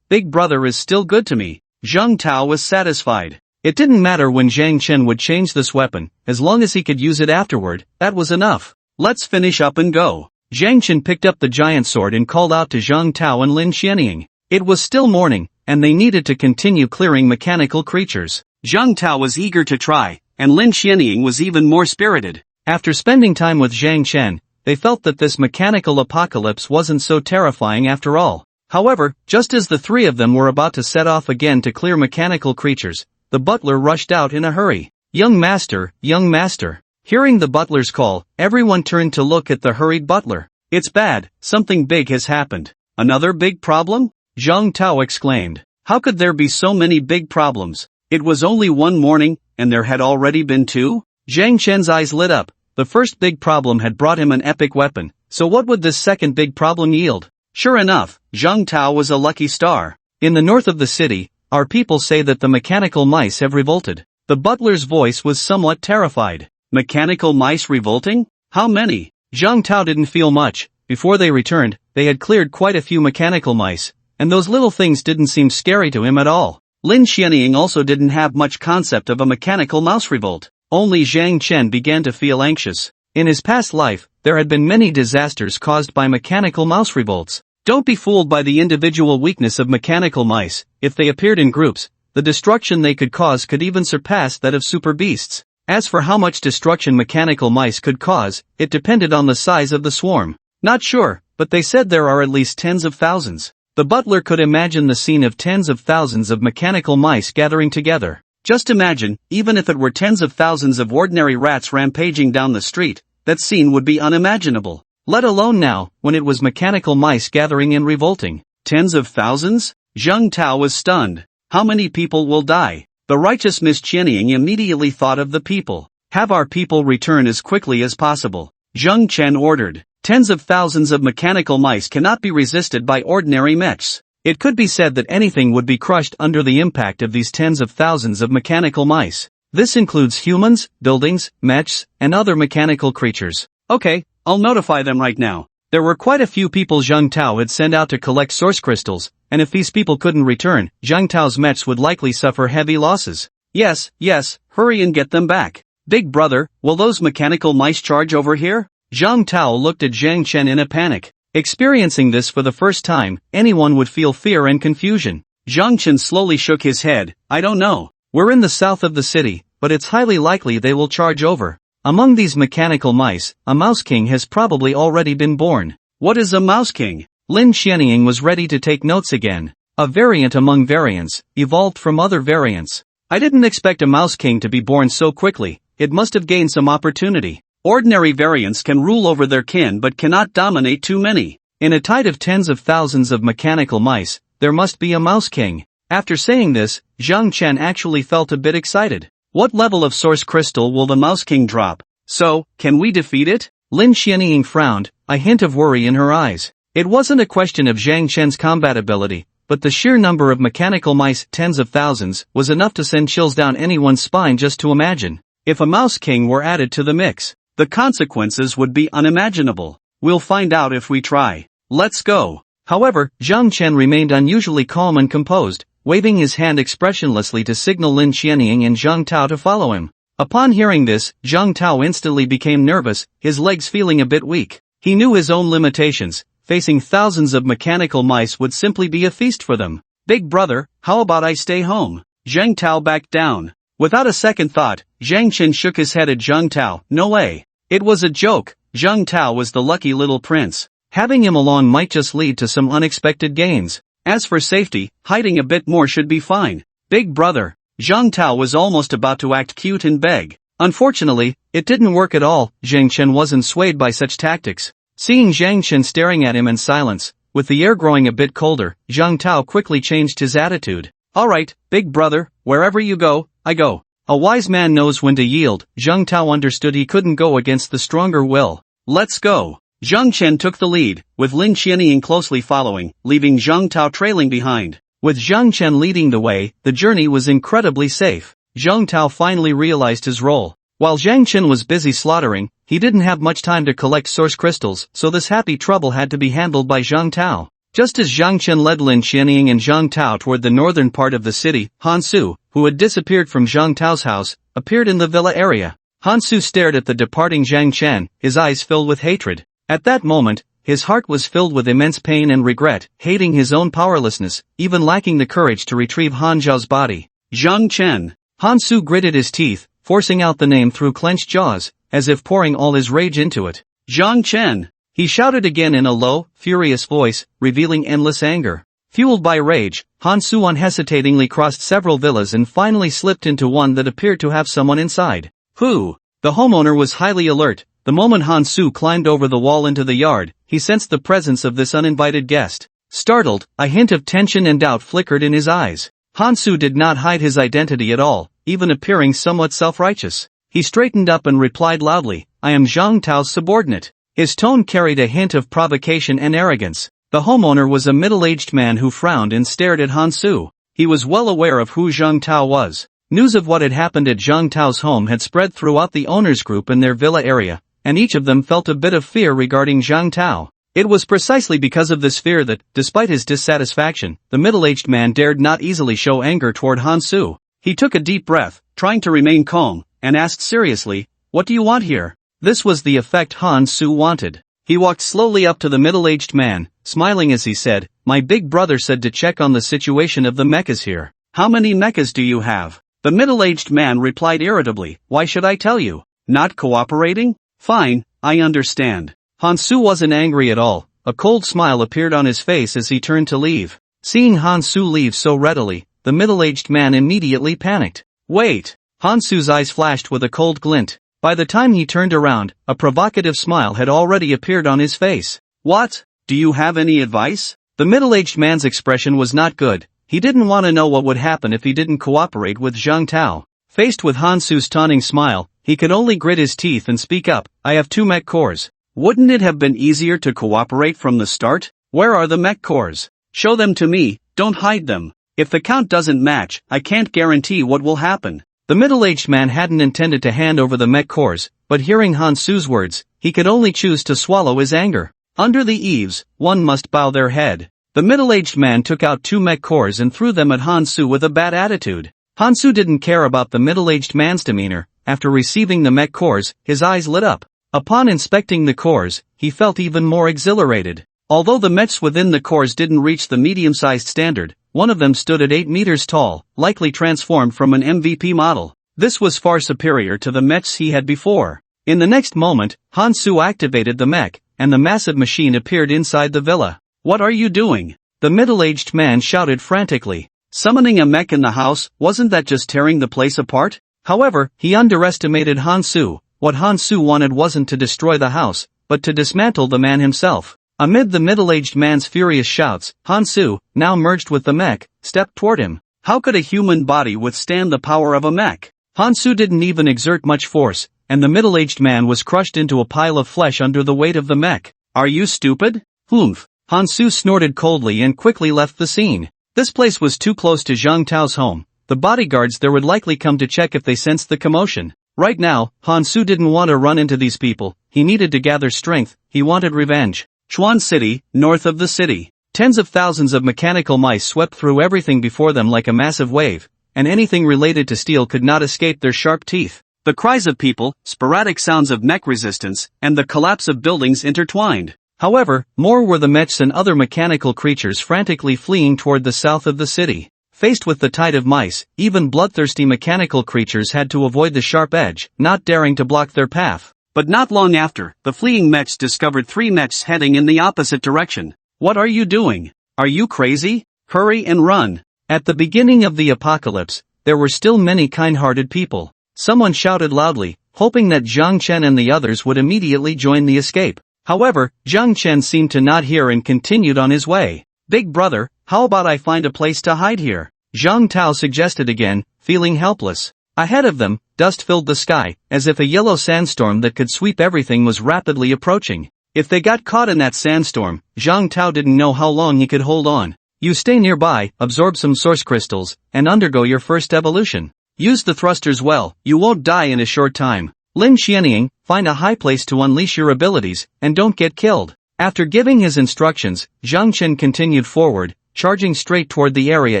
big brother is still good to me. Zhang Tao was satisfied. It didn't matter when Zhang Chen would change this weapon, as long as he could use it afterward, that was enough. Let's finish up and go. Zhang Chen picked up the giant sword and called out to Zhang Tao and Lin Xianying. It was still morning, and they needed to continue clearing mechanical creatures. Zhang Tao was eager to try, and Lin Xianying was even more spirited. After spending time with Zhang Chen, they felt that this mechanical apocalypse wasn't so terrifying after all. However, just as the three of them were about to set off again to clear mechanical creatures, the butler rushed out in a hurry. Young master, young master. Hearing the butler's call, everyone turned to look at the hurried butler. It's bad, something big has happened. Another big problem? Zhang Tao exclaimed. How could there be so many big problems? It was only one morning, and there had already been two? Zhang Chen's eyes lit up. The first big problem had brought him an epic weapon, so what would this second big problem yield? Sure enough, Zhang Tao was a lucky star. In the north of the city, our people say that the mechanical mice have revolted. The butler's voice was somewhat terrified. Mechanical mice revolting? How many? Zhang Tao didn't feel much. Before they returned, they had cleared quite a few mechanical mice, and those little things didn't seem scary to him at all. Lin Xianying also didn't have much concept of a mechanical mouse revolt. Only Zhang Chen began to feel anxious. In his past life, there had been many disasters caused by mechanical mouse revolts. Don't be fooled by the individual weakness of mechanical mice. If they appeared in groups, the destruction they could cause could even surpass that of super beasts. As for how much destruction mechanical mice could cause, it depended on the size of the swarm. Not sure, but they said there are at least tens of thousands. The butler could imagine the scene of tens of thousands of mechanical mice gathering together. Just imagine, even if it were tens of thousands of ordinary rats rampaging down the street, that scene would be unimaginable. Let alone now, when it was mechanical mice gathering and revolting. Tens of thousands? Zhang Tao was stunned. How many people will die? The righteous Miss Qianying immediately thought of the people. Have our people return as quickly as possible. Zhang Chen ordered. Tens of thousands of mechanical mice cannot be resisted by ordinary mechs. It could be said that anything would be crushed under the impact of these tens of thousands of mechanical mice. This includes humans, buildings, mechs, and other mechanical creatures. Okay, I'll notify them right now. There were quite a few people Zhang Tao had sent out to collect source crystals, and if these people couldn't return, Zhang Tao's mechs would likely suffer heavy losses. Yes, hurry and get them back. Big brother, will those mechanical mice charge over here? Zhang Tao looked at Zhang Chen in a panic. Experiencing this for the first time, anyone would feel fear and confusion. Zhang Chen slowly shook his head. I don't know. We're in the south of the city, but it's highly likely they will charge over. Among these mechanical mice, a mouse king has probably already been born. What is a mouse king? Lin Xianying was ready to take notes again. A variant among variants, evolved from other variants. I didn't expect a mouse king to be born so quickly. It must have gained some opportunity. Ordinary variants can rule over their kin but cannot dominate too many. In a tide of tens of thousands of mechanical mice, there must be a mouse king. After saying this, Zhang Chen actually felt a bit excited. What level of source crystal will the mouse king drop? So, can we defeat it? Lin Xianying frowned, a hint of worry in her eyes. It wasn't a question of Zhang Chen's combat ability, but the sheer number of mechanical mice, tens of thousands, was enough to send chills down anyone's spine just to imagine. If a mouse king were added to the mix, the consequences would be unimaginable. We'll find out if we try. Let's go. However, Zhang Chen remained unusually calm and composed, waving his hand expressionlessly to signal Lin Xianying and Zhang Tao to follow him. Upon hearing this, Zhang Tao instantly became nervous, his legs feeling a bit weak. He knew his own limitations. Facing thousands of mechanical mice would simply be a feast for them. Big brother, how about I stay home? Zhang Tao backed down. Without a second thought, Zhang Chen shook his head at Zhang Tao. No way. It was a joke. Zhang Tao was the lucky little prince. Having him along might just lead to some unexpected gains. As for safety, hiding a bit more should be fine. Big brother. Zhang Tao was almost about to act cute and beg. Unfortunately, it didn't work at all. Zhang Chen wasn't swayed by such tactics. Seeing Zhang Chen staring at him in silence, with the air growing a bit colder, Zhang Tao quickly changed his attitude. Alright, big brother, wherever you go, I go. A wise man knows when to yield. Zhang Tao understood he couldn't go against the stronger will. Let's go. Zhang Chen took the lead, with Lin Xianying closely following, leaving Zhang Tao trailing behind. With Zhang Chen leading the way, the journey was incredibly safe. Zhang Tao finally realized his role. While Zhang Chen was busy slaughtering, he didn't have much time to collect source crystals, so this happy trouble had to be handled by Zhang Tao. Just as Zhang Chen led Lin Xianying and Zhang Tao toward the northern part of the city, Han Su, who had disappeared from Zhang Tao's house, appeared in the villa area. Han Su stared at the departing Zhang Chen, his eyes filled with hatred. At that moment, his heart was filled with immense pain and regret, hating his own powerlessness, even lacking the courage to retrieve Han Zhao's body. Zhang Chen. Han Su gritted his teeth, forcing out the name through clenched jaws, as if pouring all his rage into it. Zhang Chen. He shouted again in a low, furious voice, revealing endless anger. Fueled by rage, Han Su unhesitatingly crossed several villas and finally slipped into one that appeared to have someone inside. Who? The homeowner was highly alert. The moment Han Su climbed over the wall into the yard, he sensed the presence of this uninvited guest. Startled, a hint of tension and doubt flickered in his eyes. Han Su did not hide his identity at all, even appearing somewhat self-righteous. He straightened up and replied loudly, I am Zhang Tao's subordinate. His tone carried a hint of provocation and arrogance. The homeowner was a middle-aged man who frowned and stared at Han Su. He was well aware of who Zhang Tao was. News of what had happened at Zhang Tao's home had spread throughout the owners group and their villa area, and each of them felt a bit of fear regarding Zhang Tao. It was precisely because of this fear that, despite his dissatisfaction, the middle-aged man dared not easily show anger toward Han Su. He took a deep breath, trying to remain calm, and asked seriously, What do you want here? This was the effect Han Su wanted. He walked slowly up to the middle-aged man, smiling as he said, My big brother said to check on the situation of the mechas here. How many mechas do you have? The middle-aged man replied irritably, Why should I tell you? Not cooperating? Fine, I understand. Han Su wasn't angry at all. A cold smile appeared on his face as he turned to leave. Seeing Han Su leave so readily, the middle-aged man immediately panicked. Wait! Han Su's eyes flashed with a cold glint. By the time he turned around, a provocative smile had already appeared on his face. What? Do you have any advice? The middle-aged man's expression was not good. He didn't want to know what would happen if he didn't cooperate with Zhang Tao. Faced with Han Su's taunting smile, he could only grit his teeth and speak up, I have 2 mech cores. Wouldn't it have been easier to cooperate from the start? Where are the mech cores? Show them to me, don't hide them. If the count doesn't match, I can't guarantee what will happen. The middle-aged man hadn't intended to hand over the mech cores, but hearing Han Su's words, he could only choose to swallow his anger. Under the eaves, one must bow their head. The middle-aged man took out 2 mech cores and threw them at Hansu with a bad attitude. Hansu didn't care about the middle-aged man's demeanor. After receiving the mech cores, his eyes lit up. Upon inspecting the cores, he felt even more exhilarated. Although the mechs within the cores didn't reach the medium-sized standard, one of them stood at 8 meters tall, likely transformed from an MVP model. This was far superior to the mechs he had before. In the next moment, Hansu activated the mech, and the massive machine appeared inside the villa. "What are you doing?" the middle-aged man shouted frantically. Summoning a mech in the house, wasn't that just tearing the place apart? However, he underestimated Hansu. What Hansu wanted wasn't to destroy the house, but to dismantle the man himself. Amid the middle-aged man's furious shouts, Hansu, now merged with the mech, stepped toward him. How could a human body withstand the power of a mech? Hansu didn't even exert much force, and the middle-aged man was crushed into a pile of flesh under the weight of the mech. "Are you stupid?" "Humph." Hansu snorted coldly and quickly left the scene. This place was too close to Zhang Tao's home. The bodyguards there would likely come to check if they sensed the commotion. Right now, Hansu didn't want to run into these people. He needed to gather strength. He wanted revenge. Chuan City, north of the city. Tens of thousands of mechanical mice swept through everything before them like a massive wave, and anything related to steel could not escape their sharp teeth. The cries of people, sporadic sounds of mech resistance, and the collapse of buildings intertwined. However, more were the mechs and other mechanical creatures frantically fleeing toward the south of the city. Faced with the tide of mice, even bloodthirsty mechanical creatures had to avoid the sharp edge, not daring to block their path. But not long after, the fleeing mechs discovered 3 mechs heading in the opposite direction. "What are you doing? Are you crazy? Hurry and run." At the beginning of the apocalypse, there were still many kind-hearted people. Someone shouted loudly, hoping that Zhang Chen and the others would immediately join the escape. However, Zhang Chen seemed to not hear and continued on his way. "Big brother, how about I find a place to hide here?" Zhang Tao suggested again, feeling helpless. Ahead of them, dust filled the sky, as if a yellow sandstorm that could sweep everything was rapidly approaching. If they got caught in that sandstorm, Zhang Tao didn't know how long he could hold on. "You stay nearby, absorb some source crystals, and undergo your first evolution. Use the thrusters well, you won't die in a short time. Lin Xianying, find a high place to unleash your abilities, and don't get killed." After giving his instructions, Zhang Chen continued forward, charging straight toward the area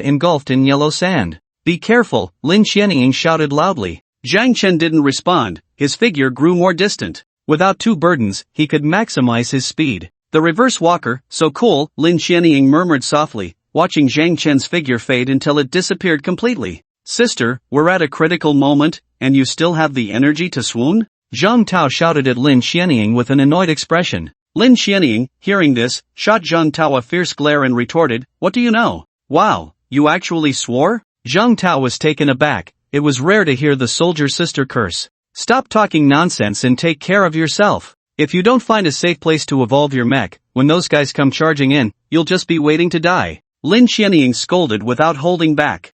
engulfed in yellow sand. "Be careful," Lin Xianying shouted loudly. Zhang Chen didn't respond. His figure grew more distant. Without 2 burdens, he could maximize his speed. "The reverse walker, so cool," Lin Xianying murmured softly, watching Zhang Chen's figure fade until it disappeared completely. "Sister, we're at a critical moment, and you still have the energy to swoon?" Zhang Tao shouted at Lin Xianying with an annoyed expression. Lin Xianying, hearing this, shot Zhang Tao a fierce glare and retorted, "What do you know? Wow, you actually swore?" Zhang Tao was taken aback. It was rare to hear the soldier's sister curse. "Stop talking nonsense and take care of yourself. If you don't find a safe place to evolve your mech, when those guys come charging in, you'll just be waiting to die." Lin Xianying scolded without holding back.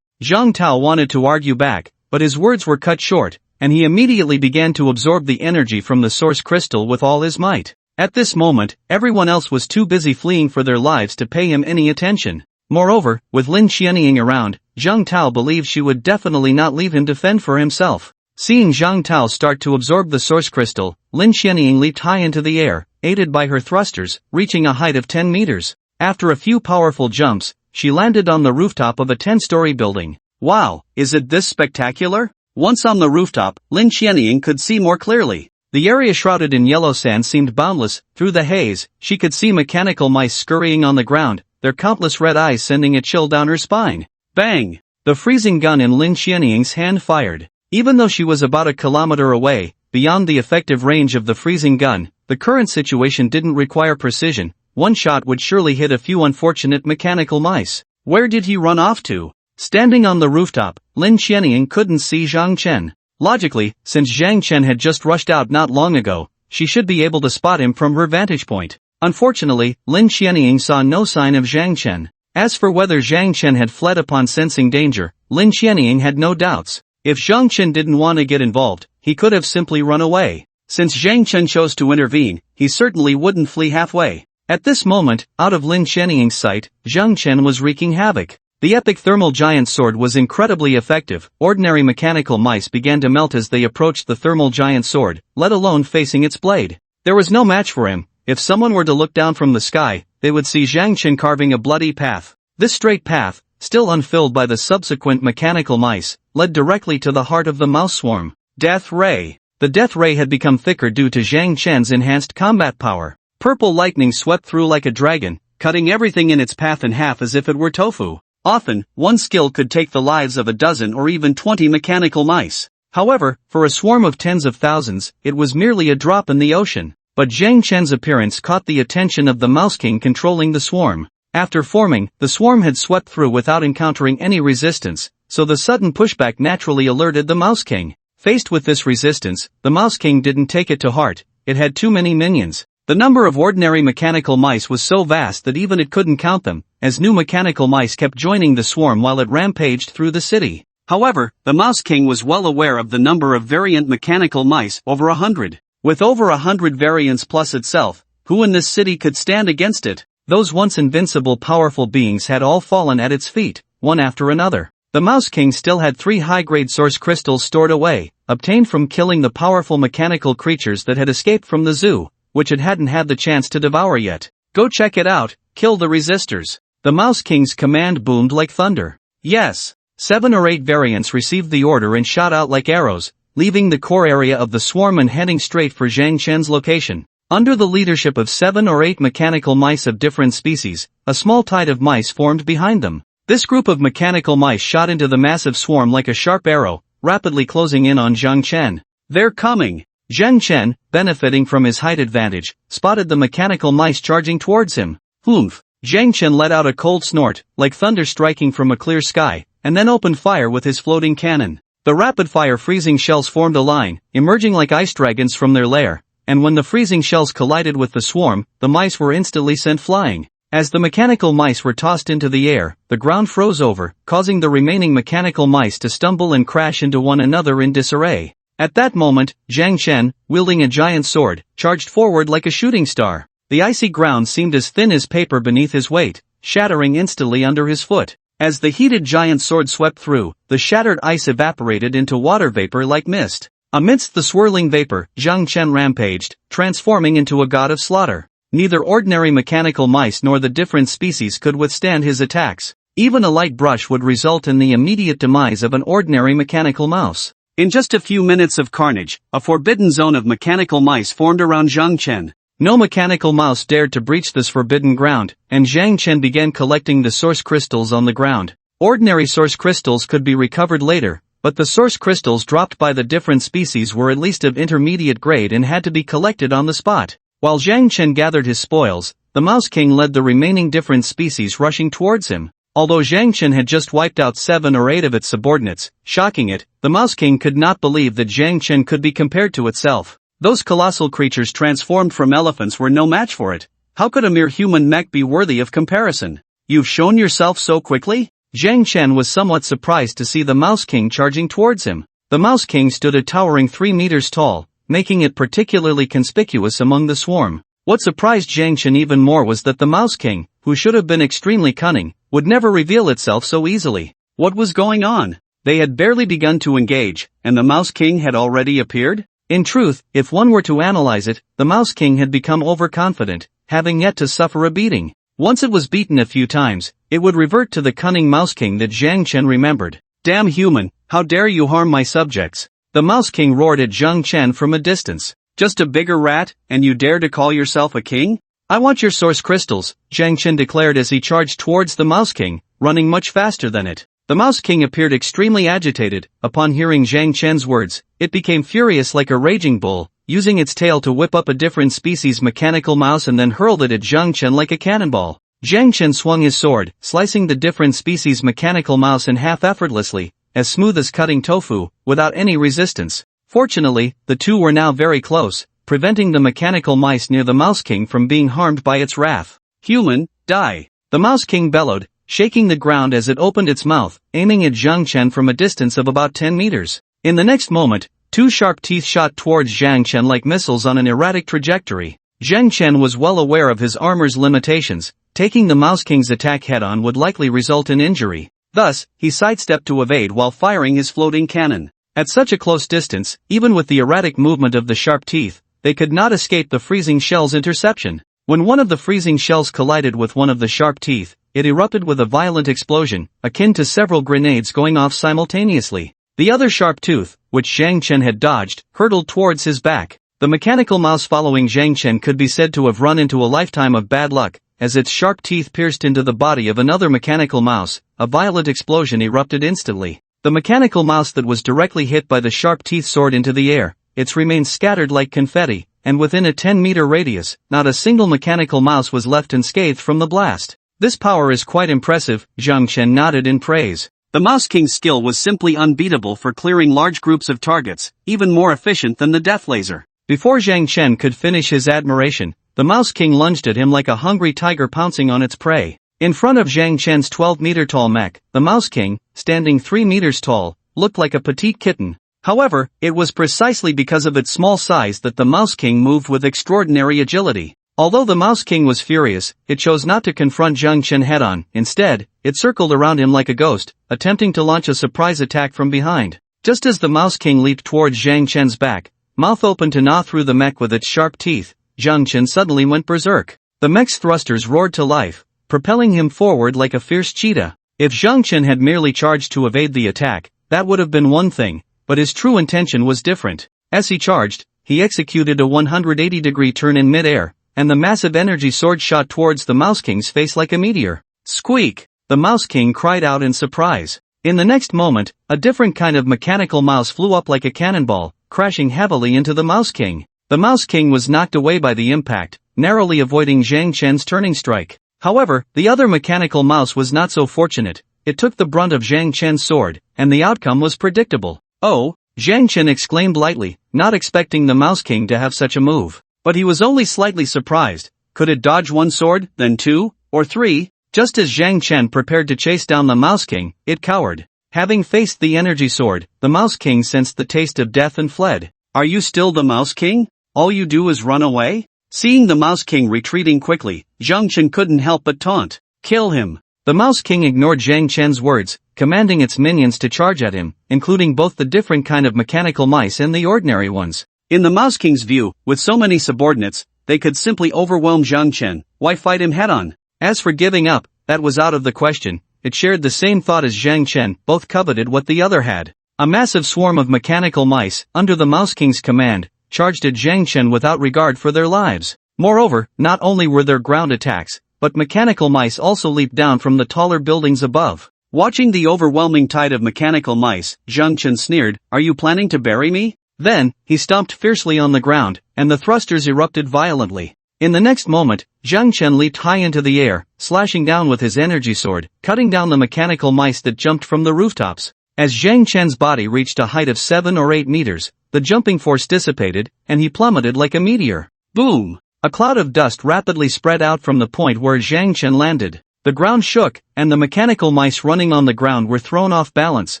Zhang Tao wanted to argue back, but his words were cut short, and he immediately began to absorb the energy from the source crystal with all his might. At this moment, everyone else was too busy fleeing for their lives to pay him any attention. Moreover, with Lin Xianying around, Zhang Tao believed she would definitely not leave him to fend for himself. Seeing Zhang Tao start to absorb the source crystal, Lin Xianying leaped high into the air, aided by her thrusters, reaching a height of 10 meters. After a few powerful jumps, she landed on the rooftop of a 10-story building. "Wow, is it this spectacular?" Once on the rooftop, Lin Xianying could see more clearly. The area shrouded in yellow sand seemed boundless. Through the haze, she could see mechanical mice scurrying on the ground, their countless red eyes sending a chill down her spine. Bang! The freezing gun in Lin Xianying's hand fired. Even though she was about a kilometer away, beyond the effective range of the freezing gun, the current situation didn't require precision. One shot would surely hit a few unfortunate mechanical mice. Where did he run off to? Standing on the rooftop, Lin Xianying couldn't see Zhang Chen. Logically, since Zhang Chen had just rushed out not long ago, she should be able to spot him from her vantage point. Unfortunately, Lin Xianying saw no sign of Zhang Chen. As for whether Zhang Chen had fled upon sensing danger, Lin Xianying had no doubts. If Zhang Chen didn't want to get involved, he could have simply run away. Since Zhang Chen chose to intervene, he certainly wouldn't flee halfway. At this moment, out of Lin Xianying's sight, Zhang Chen was wreaking havoc. The epic thermal giant sword was incredibly effective. Ordinary mechanical mice began to melt as they approached the thermal giant sword, let alone facing its blade. There was no match for him. If someone were to look down from the sky, they would see Zhang Chen carving a bloody path. This straight path, still unfilled by the subsequent mechanical mice, led directly to the heart of the mouse swarm. Death Ray. The death ray had become thicker due to Zhang Chen's enhanced combat power. Purple lightning swept through like a dragon, cutting everything in its path in half as if it were tofu. Often, one skill could take the lives of a dozen or even 20 mechanical mice. However, for a swarm of tens of thousands, it was merely a drop in the ocean. But Zhang Chen's appearance caught the attention of the Mouse King controlling the swarm. After forming, the swarm had swept through without encountering any resistance, so the sudden pushback naturally alerted the Mouse King. Faced with this resistance, the Mouse King didn't take it to heart. It had too many minions. The number of ordinary mechanical mice was so vast that even it couldn't count them, as new mechanical mice kept joining the swarm while it rampaged through the city. However, the Mouse King was well aware of the number of variant mechanical mice, over 100. With over 100 variants plus itself, who in this city could stand against it? Those once invincible powerful beings had all fallen at its feet, one after another. The Mouse King still had 3 high-grade source crystals stored away, obtained from killing the powerful mechanical creatures that had escaped from the zoo, which it hadn't had the chance to devour yet. Go check it out, kill the resistors. The Mouse King's command boomed like thunder. Yes. 7 or 8 variants received the order and shot out like arrows, leaving the core area of the swarm and heading straight for Zhang Chen's location. Under the leadership of 7 or 8 mechanical mice of different species, a small tide of mice formed behind them. This group of mechanical mice shot into the massive swarm like a sharp arrow, rapidly closing in on Zhang Chen. They're coming! Zhang Chen, benefiting from his height advantage, spotted the mechanical mice charging towards him. Oomph! Zhang Chen let out a cold snort, like thunder striking from a clear sky, and then opened fire with his floating cannon. The rapid-fire freezing shells formed a line, emerging like ice dragons from their lair, and when the freezing shells collided with the swarm, the mice were instantly sent flying. As the mechanical mice were tossed into the air, the ground froze over, causing the remaining mechanical mice to stumble and crash into one another in disarray. At that moment, Zhang Chen, wielding a giant sword, charged forward like a shooting star. The icy ground seemed as thin as paper beneath his weight, shattering instantly under his foot. As the heated giant sword swept through, the shattered ice evaporated into water vapor like mist. Amidst the swirling vapor, Zhang Chen rampaged, transforming into a god of slaughter. Neither ordinary mechanical mice nor the different species could withstand his attacks. Even a light brush would result in the immediate demise of an ordinary mechanical mouse. In just a few minutes of carnage, a forbidden zone of mechanical mice formed around Zhang Chen. No mechanical mouse dared to breach this forbidden ground, and Zhang Chen began collecting the source crystals on the ground. Ordinary source crystals could be recovered later, but the source crystals dropped by the different species were at least of intermediate grade and had to be collected on the spot. While Zhang Chen gathered his spoils, the Mouse King led the remaining different species rushing towards him. Although Zhang Chen had just wiped out 7 or 8 of its subordinates, shocking it, the Mouse King could not believe that Zhang Chen could be compared to itself. Those colossal creatures transformed from elephants were no match for it. How could a mere human mech be worthy of comparison? You've shown yourself so quickly? Zhang Chen was somewhat surprised to see the Mouse King charging towards him. The Mouse King stood a towering 3 meters tall, making it particularly conspicuous among the swarm. What surprised Zhang Chen even more was that the Mouse King, who should have been extremely cunning, would never reveal itself so easily. What was going on? They had barely begun to engage, and the Mouse King had already appeared? In truth, if one were to analyze it, the Mouse King had become overconfident, having yet to suffer a beating. Once it was beaten a few times, it would revert to the cunning Mouse King that Zhang Chen remembered. Damn human, how dare you harm my subjects? The Mouse King roared at Zhang Chen from a distance. Just a bigger rat, and you dare to call yourself a king? I want your source crystals, Zhang Chen declared as he charged towards the Mouse King, running much faster than it. The Mouse King appeared extremely agitated. Upon hearing Zhang Chen's words, it became furious like a raging bull, using its tail to whip up a different species mechanical mouse and then hurled it at Zhang Chen like a cannonball. Zhang Chen swung his sword, slicing the different species mechanical mouse in half effortlessly, as smooth as cutting tofu, without any resistance. Fortunately, the two were now very close, preventing the mechanical mice near the Mouse King from being harmed by its wrath. Human, die! The Mouse King bellowed, shaking the ground as it opened its mouth, aiming at Zhang Chen from a distance of about 10 meters. In the next moment, 2 sharp teeth shot towards Zhang Chen like missiles on an erratic trajectory. Zhang Chen was well aware of his armor's limitations. Taking the Mouse King's attack head-on would likely result in injury. Thus, he sidestepped to evade while firing his floating cannon. At such a close distance, even with the erratic movement of the sharp teeth, they could not escape the freezing shell's interception. When one of the freezing shells collided with one of the sharp teeth, it erupted with a violent explosion, akin to several grenades going off simultaneously. The other sharp tooth, which Zhang Chen had dodged, hurtled towards his back. The mechanical mouse following Zhang Chen could be said to have run into a lifetime of bad luck, as its sharp teeth pierced into the body of another mechanical mouse. A violent explosion erupted instantly. The mechanical mouse that was directly hit by the sharp teeth soared into the air, its remains scattered like confetti, and within a 10-meter radius, not a single mechanical mouse was left unscathed from the blast. This power is quite impressive, Zhang Chen nodded in praise. The Mouse King's skill was simply unbeatable for clearing large groups of targets, even more efficient than the death laser. Before Zhang Chen could finish his admiration, the Mouse King lunged at him like a hungry tiger pouncing on its prey. In front of Zhang Chen's 12-meter-tall mech, the Mouse King, standing 3 meters tall, looked like a petite kitten. However, it was precisely because of its small size that the Mouse King moved with extraordinary agility. Although the Mouse King was furious, it chose not to confront Zhang Chen head-on. Instead, it circled around him like a ghost, attempting to launch a surprise attack from behind. Just as the Mouse King leaped towards Zhang Chen's back, mouth open to gnaw through the mech with its sharp teeth, Zhang Chen suddenly went berserk. The mech's thrusters roared to life, propelling him forward like a fierce cheetah. If Zhang Chen had merely charged to evade the attack, that would have been one thing, but his true intention was different. As he charged, he executed a 180-degree turn in mid-air, and the massive energy sword shot towards the Mouse King's face like a meteor. Squeak! The Mouse King cried out in surprise. In the next moment, a different kind of mechanical mouse flew up like a cannonball, crashing heavily into the Mouse King. The Mouse King was knocked away by the impact, narrowly avoiding Zhang Chen's turning strike. However, the other mechanical mouse was not so fortunate. It took the brunt of Zhang Chen's sword, and the outcome was predictable. Oh, Zhang Chen exclaimed lightly, not expecting the Mouse King to have such a move. But he was only slightly surprised. Could it dodge one sword, then two, or three? Just as Zhang Chen prepared to chase down the Mouse King, it cowered. Having faced the energy sword, the Mouse King sensed the taste of death and fled. Are you still the Mouse King? All you do is run away? Seeing the Mouse King retreating quickly, Zhang Chen couldn't help but taunt. Kill him. The Mouse King ignored Zhang Chen's words, commanding its minions to charge at him, including both the different kind of mechanical mice and the ordinary ones. In the Mouse King's view, with so many subordinates, they could simply overwhelm Zhang Chen. Why fight him head-on? As for giving up, that was out of the question. It shared the same thought as Zhang Chen, both coveted what the other had. A massive swarm of mechanical mice, under the Mouse King's command, charged at Zhang Chen without regard for their lives. Moreover, not only were there ground attacks, but mechanical mice also leaped down from the taller buildings above. Watching the overwhelming tide of mechanical mice, Zhang Chen sneered, "Are you planning to bury me?" Then, he stomped fiercely on the ground, and the thrusters erupted violently. In the next moment, Zhang Chen leaped high into the air, slashing down with his energy sword, cutting down the mechanical mice that jumped from the rooftops. As Zhang Chen's body reached a height of 7 or 8 meters, the jumping force dissipated, and he plummeted like a meteor. Boom! A cloud of dust rapidly spread out from the point where Zhang Chen landed. The ground shook, and the mechanical mice running on the ground were thrown off balance,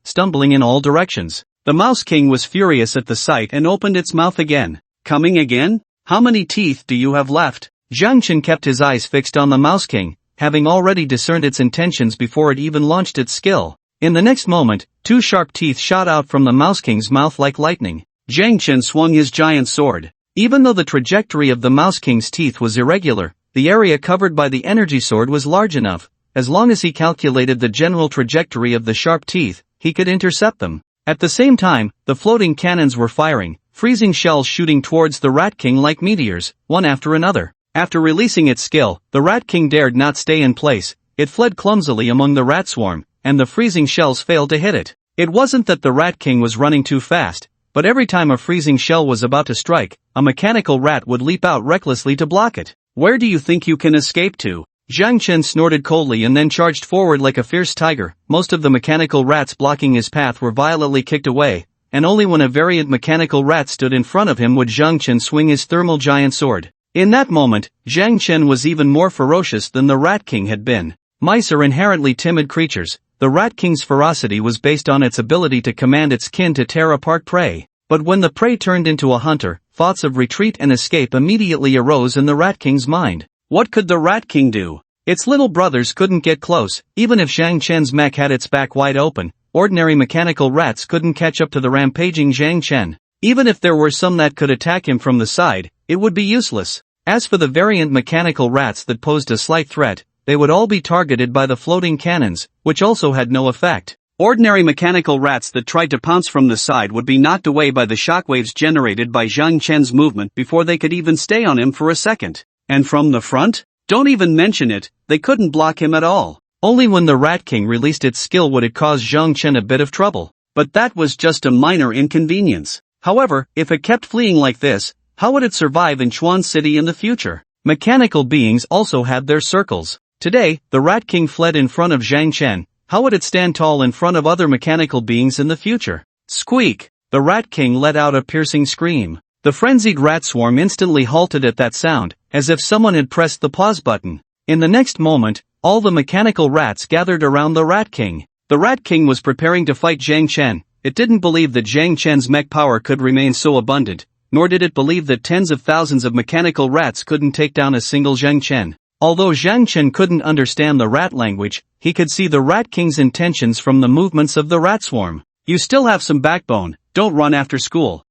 stumbling in all directions. The Mouse King was furious at the sight and opened its mouth again. Coming again? How many teeth do you have left? Zhang Chen kept his eyes fixed on the Mouse King, having already discerned its intentions before it even launched its skill. In the next moment, 2 sharp teeth shot out from the Mouse King's mouth like lightning. Zhang Chen swung his giant sword. Even though the trajectory of the Mouse King's teeth was irregular, the area covered by the energy sword was large enough. As long as he calculated the general trajectory of the sharp teeth, he could intercept them. At the same time, the floating cannons were firing, freezing shells shooting towards the Rat King like meteors, one after another. After releasing its skill, the Rat King dared not stay in place. It fled clumsily among the rat swarm, and the freezing shells failed to hit it. It wasn't that the Rat King was running too fast, but every time a freezing shell was about to strike, a mechanical rat would leap out recklessly to block it. Where do you think you can escape to? Zhang Chen snorted coldly and then charged forward like a fierce tiger. Most of the mechanical rats blocking his path were violently kicked away, and only when a variant mechanical rat stood in front of him would Zhang Chen swing his thermal giant sword. In that moment, Zhang Chen was even more ferocious than the Rat King had been. Mice are inherently timid creatures. The Rat King's ferocity was based on its ability to command its kin to tear apart prey. But when the prey turned into a hunter, thoughts of retreat and escape immediately arose in the Rat King's mind. What could the Rat King do? Its little brothers couldn't get close. Even if Zhang Chen's mech had its back wide open, ordinary mechanical rats couldn't catch up to the rampaging Zhang Chen. Even if there were some that could attack him from the side, it would be useless. As for the variant mechanical rats that posed a slight threat, they would all be targeted by the floating cannons, which also had no effect. Ordinary mechanical rats that tried to pounce from the side would be knocked away by the shockwaves generated by Zhang Chen's movement before they could even stay on him for a second. And from the front? Don't even mention it, they couldn't block him at all. Only when the Rat King released its skill would it cause Zhang Chen a bit of trouble. But that was just a minor inconvenience. However, if it kept fleeing like this, how would it survive in Chuan City in the future? Mechanical beings also had their circles. Today, the Rat King fled in front of Zhang Chen. How would it stand tall in front of other mechanical beings in the future? Squeak! The Rat King let out a piercing scream. The frenzied rat swarm instantly halted at that sound, as if someone had pressed the pause button. In the next moment, all the mechanical rats gathered around the Rat King. The Rat King was preparing to fight Zhang Chen. It didn't believe that Zhang Chen's mech power could remain so abundant, nor did it believe that tens of thousands of mechanical rats couldn't take down a single Zhang Chen. Although Zhang Chen couldn't understand the rat language, he could see the Rat King's intentions from the movements of the rat swarm. You still have some backbone, don't run after school.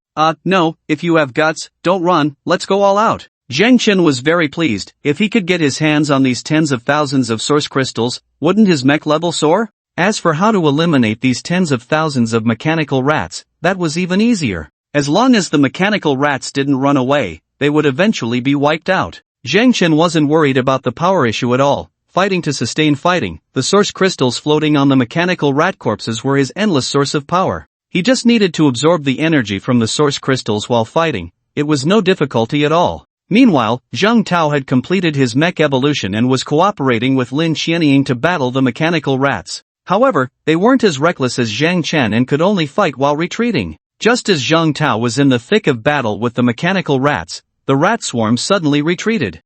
No, if you have guts, don't run, let's go all out. Zhang Chen was very pleased. If he could get his hands on these tens of thousands of source crystals, wouldn't his mech level soar? As for how to eliminate these tens of thousands of mechanical rats, that was even easier. As long as the mechanical rats didn't run away, they would eventually be wiped out. Zhang Chen wasn't worried about the power issue at all. Fighting to sustain fighting, the source crystals floating on the mechanical rat corpses were his endless source of power. He just needed to absorb the energy from the source crystals while fighting. It was no difficulty at all. Meanwhile, Zhang Tao had completed his mech evolution and was cooperating with Lin Qianying to battle the mechanical rats. However, they weren't as reckless as Zhang Chen and could only fight while retreating. Just as Zhang Tao was in the thick of battle with the mechanical rats, the rat swarm suddenly retreated.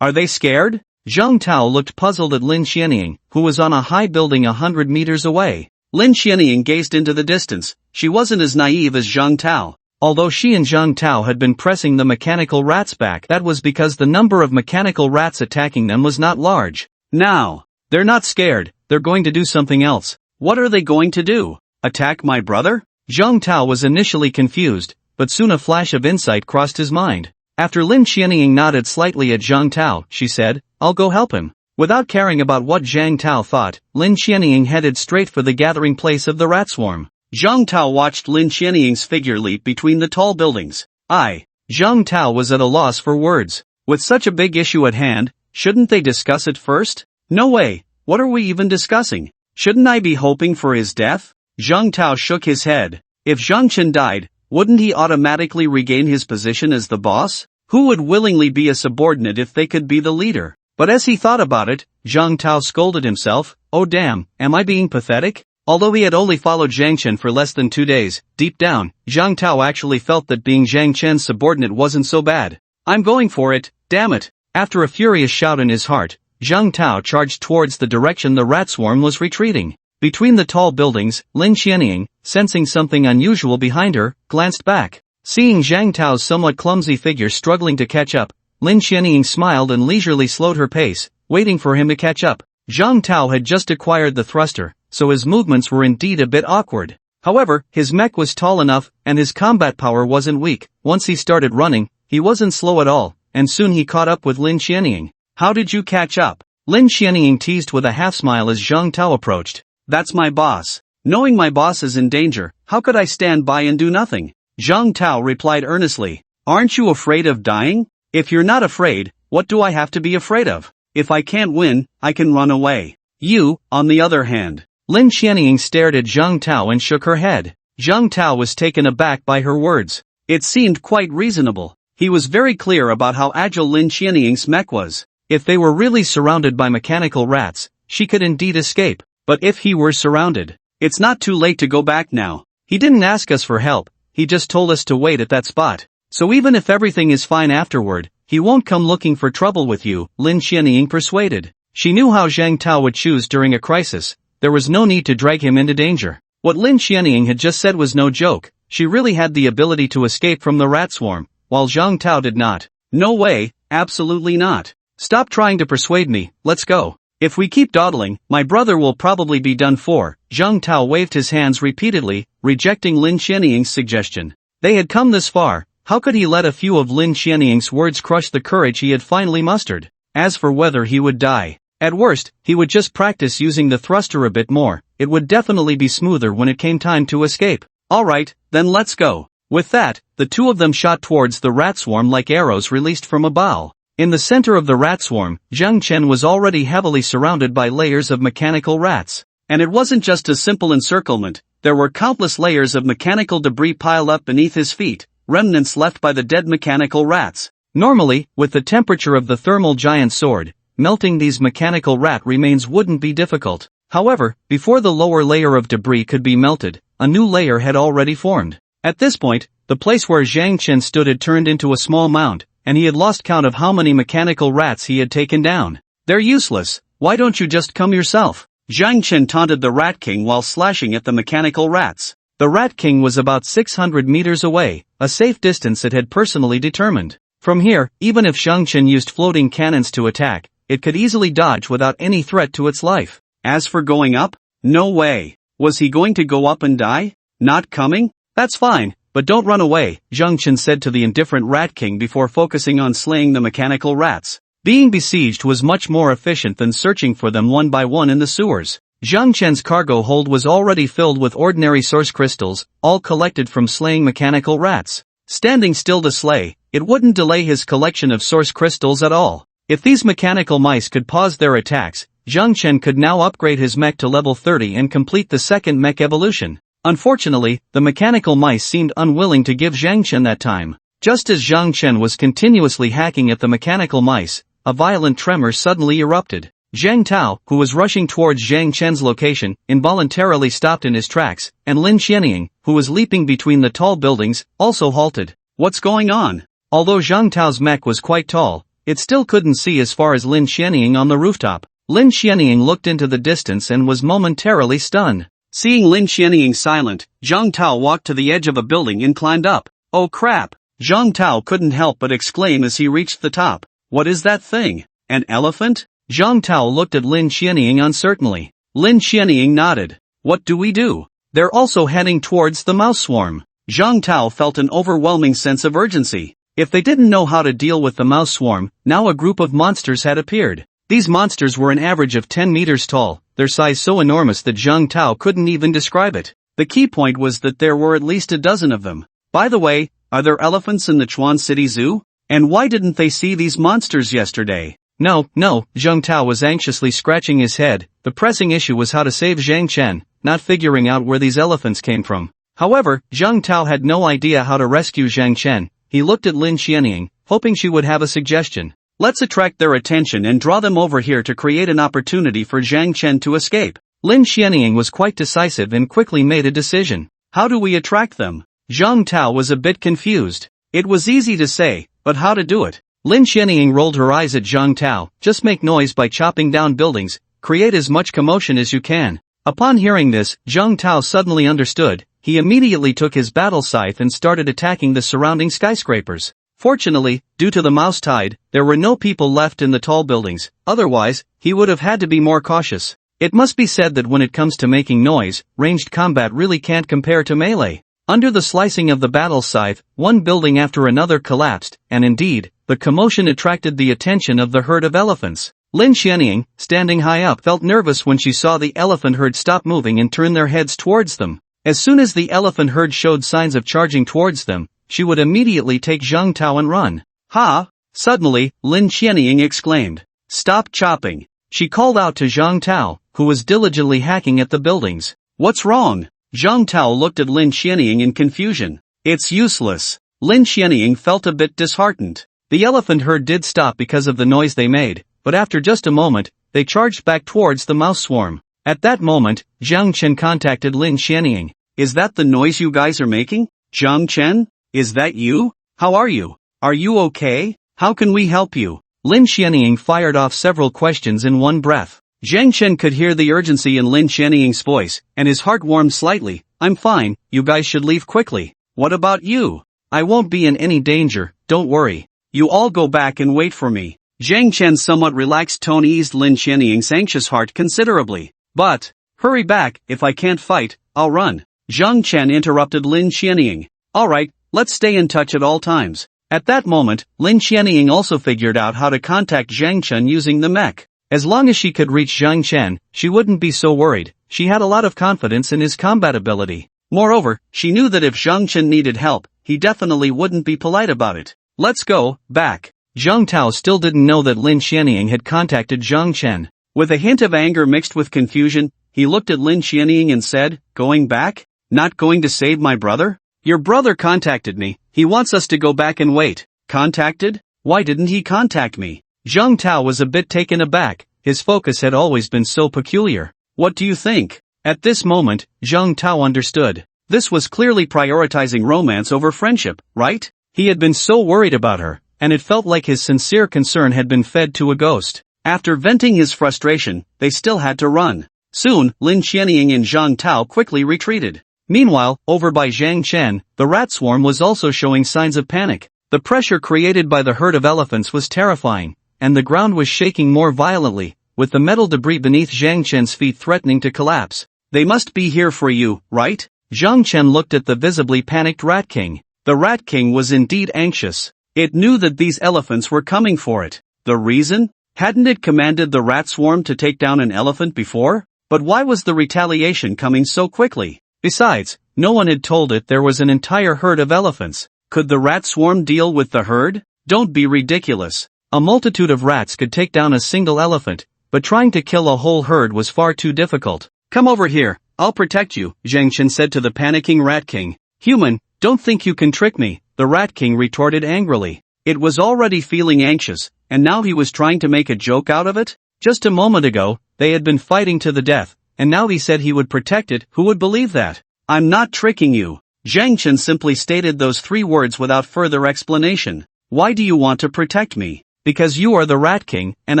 Are they scared? Zhang Tao looked puzzled at Lin Qianying, who was on a high building 100 meters away. Lin Qianying gazed into the distance. She wasn't as naive as Zhang Tao. Although she and Zhang Tao had been pressing the mechanical rats back, that was because the number of mechanical rats attacking them was not large. Now, they're not scared, they're going to do something else. What are they going to do? Attack my brother? Zhang Tao was initially confused, but soon a flash of insight crossed his mind. After Lin Qianying nodded slightly at Zhang Tao, she said, I'll go help him. Without caring about what Zhang Tao thought, Lin Qianying headed straight for the gathering place of the rat swarm. Zhang Tao watched Lin Qianying's figure leap between the tall buildings. Zhang Tao was at a loss for words. With such a big issue at hand, shouldn't they discuss it first? No way, what are we even discussing? Shouldn't I be hoping for his death? Zhang Tao shook his head. If Zhang Chen died, wouldn't he automatically regain his position as the boss? Who would willingly be a subordinate if they could be the leader? But as he thought about it, Zhang Tao scolded himself. Oh damn, am I being pathetic? Although he had only followed Zhang Chen for less than 2 days, deep down, Zhang Tao actually felt that being Zhang Chen's subordinate wasn't so bad. I'm going for it, damn it. After a furious shout in his heart, Zhang Tao charged towards the direction the rat swarm was retreating. Between the tall buildings, Lin Qianying, sensing something unusual behind her, glanced back. Seeing Zhang Tao's somewhat clumsy figure struggling to catch up, Lin Qianying smiled and leisurely slowed her pace, waiting for him to catch up. Zhang Tao had just acquired the thruster, so his movements were indeed a bit awkward. However, his mech was tall enough, and his combat power wasn't weak. Once he started running, he wasn't slow at all, and soon he caught up with Lin Qianying. How did you catch up? Lin Qianying teased with a half-smile as Zhang Tao approached. That's my boss. Knowing my boss is in danger, how could I stand by and do nothing? Zhang Tao replied earnestly. Aren't you afraid of dying? If you're not afraid, what do I have to be afraid of? If I can't win, I can run away. You, on the other hand. Lin Qianying stared at Zhang Tao and shook her head. Zhang Tao was taken aback by her words. It seemed quite reasonable. He was very clear about how agile Lin Qianying's mech was. If they were really surrounded by mechanical rats, she could indeed escape. But if he were surrounded, it's not too late to go back now. He didn't ask us for help, he just told us to wait at that spot. So even if everything is fine afterward, he won't come looking for trouble with you, Lin Qianying persuaded. She knew how Zhang Tao would choose during a crisis. There was no need to drag him into danger. What Lin Qianying had just said was no joke. She really had the ability to escape from the rat swarm, while Zhang Tao did not. No way, absolutely not. Stop trying to persuade me, let's go. If we keep dawdling, my brother will probably be done for. Zhang Tao waved his hands repeatedly, rejecting Lin Qianying's suggestion. They had come this far, how could he let a few of Lin Xianying's words crush the courage he had finally mustered? As for whether he would die, at worst, he would just practice using the thruster a bit more, it would definitely be smoother when it came time to escape. Alright, then let's go. With that, the two of them shot towards the rat swarm like arrows released from a bow. In the center of the rat swarm, Zhang Chen was already heavily surrounded by layers of mechanical rats. And it wasn't just a simple encirclement, there were countless layers of mechanical debris piled up beneath his feet, remnants left by the dead mechanical rats. Normally, with the temperature of the thermal giant sword, melting these mechanical rat remains wouldn't be difficult. However, before the lower layer of debris could be melted, a new layer had already formed. At this point, the place where Zhang Chen stood had turned into a small mound, and he had lost count of how many mechanical rats he had taken down. They're useless, why don't you just come yourself? Zhang Chen taunted the Rat King while slashing at the mechanical rats. The Rat King was about 600 meters away, a safe distance it had personally determined. From here, even if Zhang Chen used floating cannons to attack, it could easily dodge without any threat to its life. As for going up? No way. Was he going to go up and die? Not coming? That's fine, but don't run away, Zhang Chen said to the indifferent Rat King before focusing on slaying the mechanical rats. Being besieged was much more efficient than searching for them one by one in the sewers. Zhang Chen's cargo hold was already filled with ordinary source crystals, all collected from slaying mechanical rats. Standing still to slay, it wouldn't delay his collection of source crystals at all. If these mechanical mice could pause their attacks, Zhang Chen could now upgrade his mech to level 30 and complete the second mech evolution. Unfortunately, the mechanical mice seemed unwilling to give Zhang Chen that time. Just as Zhang Chen was continuously hacking at the mechanical mice, a violent tremor suddenly erupted. Zhang Tao, who was rushing towards Zhang Chen's location, involuntarily stopped in his tracks, and Lin Xianying, who was leaping between the tall buildings, also halted. What's going on? Although Zhang Tao's mech was quite tall, it still couldn't see as far as Lin Xianying on the rooftop. Lin Xianying looked into the distance and was momentarily stunned. Seeing Lin Xianying silent, Zhang Tao walked to the edge of a building and climbed up. Oh crap! Zhang Tao couldn't help but exclaim as he reached the top. What is that thing? An elephant? Zhang Tao looked at Lin Xianying uncertainly. Lin Xianying nodded. What do we do? They're also heading towards the mouse swarm. Zhang Tao felt an overwhelming sense of urgency. If they didn't know how to deal with the mouse swarm, now a group of monsters had appeared. These monsters were an average of 10 meters tall, their size so enormous that Zhang Tao couldn't even describe it. The key point was that there were at least a dozen of them. By the way, are there elephants in the Chuan City Zoo? And why didn't they see these monsters yesterday? No, Zhang Tao was anxiously scratching his head. The pressing issue was how to save Zhang Chen, not figuring out where these elephants came from. However, Zhang Tao had no idea how to rescue Zhang Chen. He looked at Lin Xianying, hoping she would have a suggestion. Let's attract their attention and draw them over here to create an opportunity for Zhang Chen to escape. Lin Xianying was quite decisive and quickly made a decision. How do we attract them? Zhang Tao was a bit confused. It was easy to say, but how to do it? Lin Xianying rolled her eyes at Zhang Tao. Just make noise by chopping down buildings, create as much commotion as you can. Upon hearing this, Zhang Tao suddenly understood. He immediately took his battle scythe and started attacking the surrounding skyscrapers. Fortunately, due to the mouse tide, there were no people left in the tall buildings, otherwise, he would have had to be more cautious. It must be said that when it comes to making noise, ranged combat really can't compare to melee. Under the slicing of the battle scythe, one building after another collapsed, and indeed, the commotion attracted the attention of the herd of elephants. Lin Xianying, standing high up, felt nervous when she saw the elephant herd stop moving and turn their heads towards them. As soon as the elephant herd showed signs of charging towards them, she would immediately take Zhang Tao and run. Ha! Suddenly, Lin Xianying exclaimed. Stop chopping! She called out to Zhang Tao, who was diligently hacking at the buildings. What's wrong? Zhang Tao looked at Lin Xianying in confusion. It's useless. Lin Xianying felt a bit disheartened. The elephant herd did stop because of the noise they made, but after just a moment, they charged back towards the mouse swarm. At that moment, Zhang Chen contacted Lin Xianying. Is that the noise you guys are making? Zhang Chen? Is that you? How are you? Are you okay? How can we help you? Lin Xianying fired off several questions in one breath. Zhang Chen could hear the urgency in Lin Xianying's voice, and his heart warmed slightly. I'm fine, you guys should leave quickly. What about you? I won't be in any danger, don't worry. You all go back and wait for me. Zhang Chen's somewhat relaxed tone eased Lin Xianying's anxious heart considerably. But, hurry back, if I can't fight, I'll run. Zhang Chen interrupted Lin Xianying. Alright, Let's stay in touch at all times. At that moment, Lin Qianying also figured out how to contact Zhang Chen using the mech. As long as she could reach Zhang Chen, she wouldn't be so worried. She had a lot of confidence in his combat ability. Moreover, she knew that if Zhang Chen needed help, he definitely wouldn't be polite about it. Let's go, back. Zhang Tao still didn't know that Lin Qianying had contacted Zhang Chen. With a hint of anger mixed with confusion, he looked at Lin Qianying and said, "Going back? Not going to save my brother? Your brother contacted me, he wants us to go back and wait." Contacted? Why didn't he contact me? Zhang Tao was a bit taken aback, his focus had always been so peculiar. What do you think? At this moment, Zhang Tao understood. This was clearly prioritizing romance over friendship, right? He had been so worried about her, and it felt like his sincere concern had been fed to a ghost. After venting his frustration, they still had to run. Soon, Lin Qianying and Zhang Tao quickly retreated. Meanwhile, over by Zhang Chen, the rat swarm was also showing signs of panic. The pressure created by the herd of elephants was terrifying, and the ground was shaking more violently, with the metal debris beneath Zhang Chen's feet threatening to collapse. They must be here for you, right? Zhang Chen looked at the visibly panicked Rat King. The Rat King was indeed anxious. It knew that these elephants were coming for it. The reason? Hadn't it commanded the rat swarm to take down an elephant before? But why was the retaliation coming so quickly? Besides, no one had told it there was an entire herd of elephants. Could the rat swarm deal with the herd? Don't be ridiculous. A multitude of rats could take down a single elephant, but trying to kill a whole herd was far too difficult. Come over here, I'll protect you, Zhang Chen said to the panicking Rat King. Human, don't think you can trick me, the Rat King retorted angrily. It was already feeling anxious, and now he was trying to make a joke out of it? Just a moment ago, they had been fighting to the death, and now he said he would protect it. Who would believe that? I'm not tricking you. Zhang Chen simply stated those 3 words without further explanation. Why do you want to protect me? Because you are the Rat King, and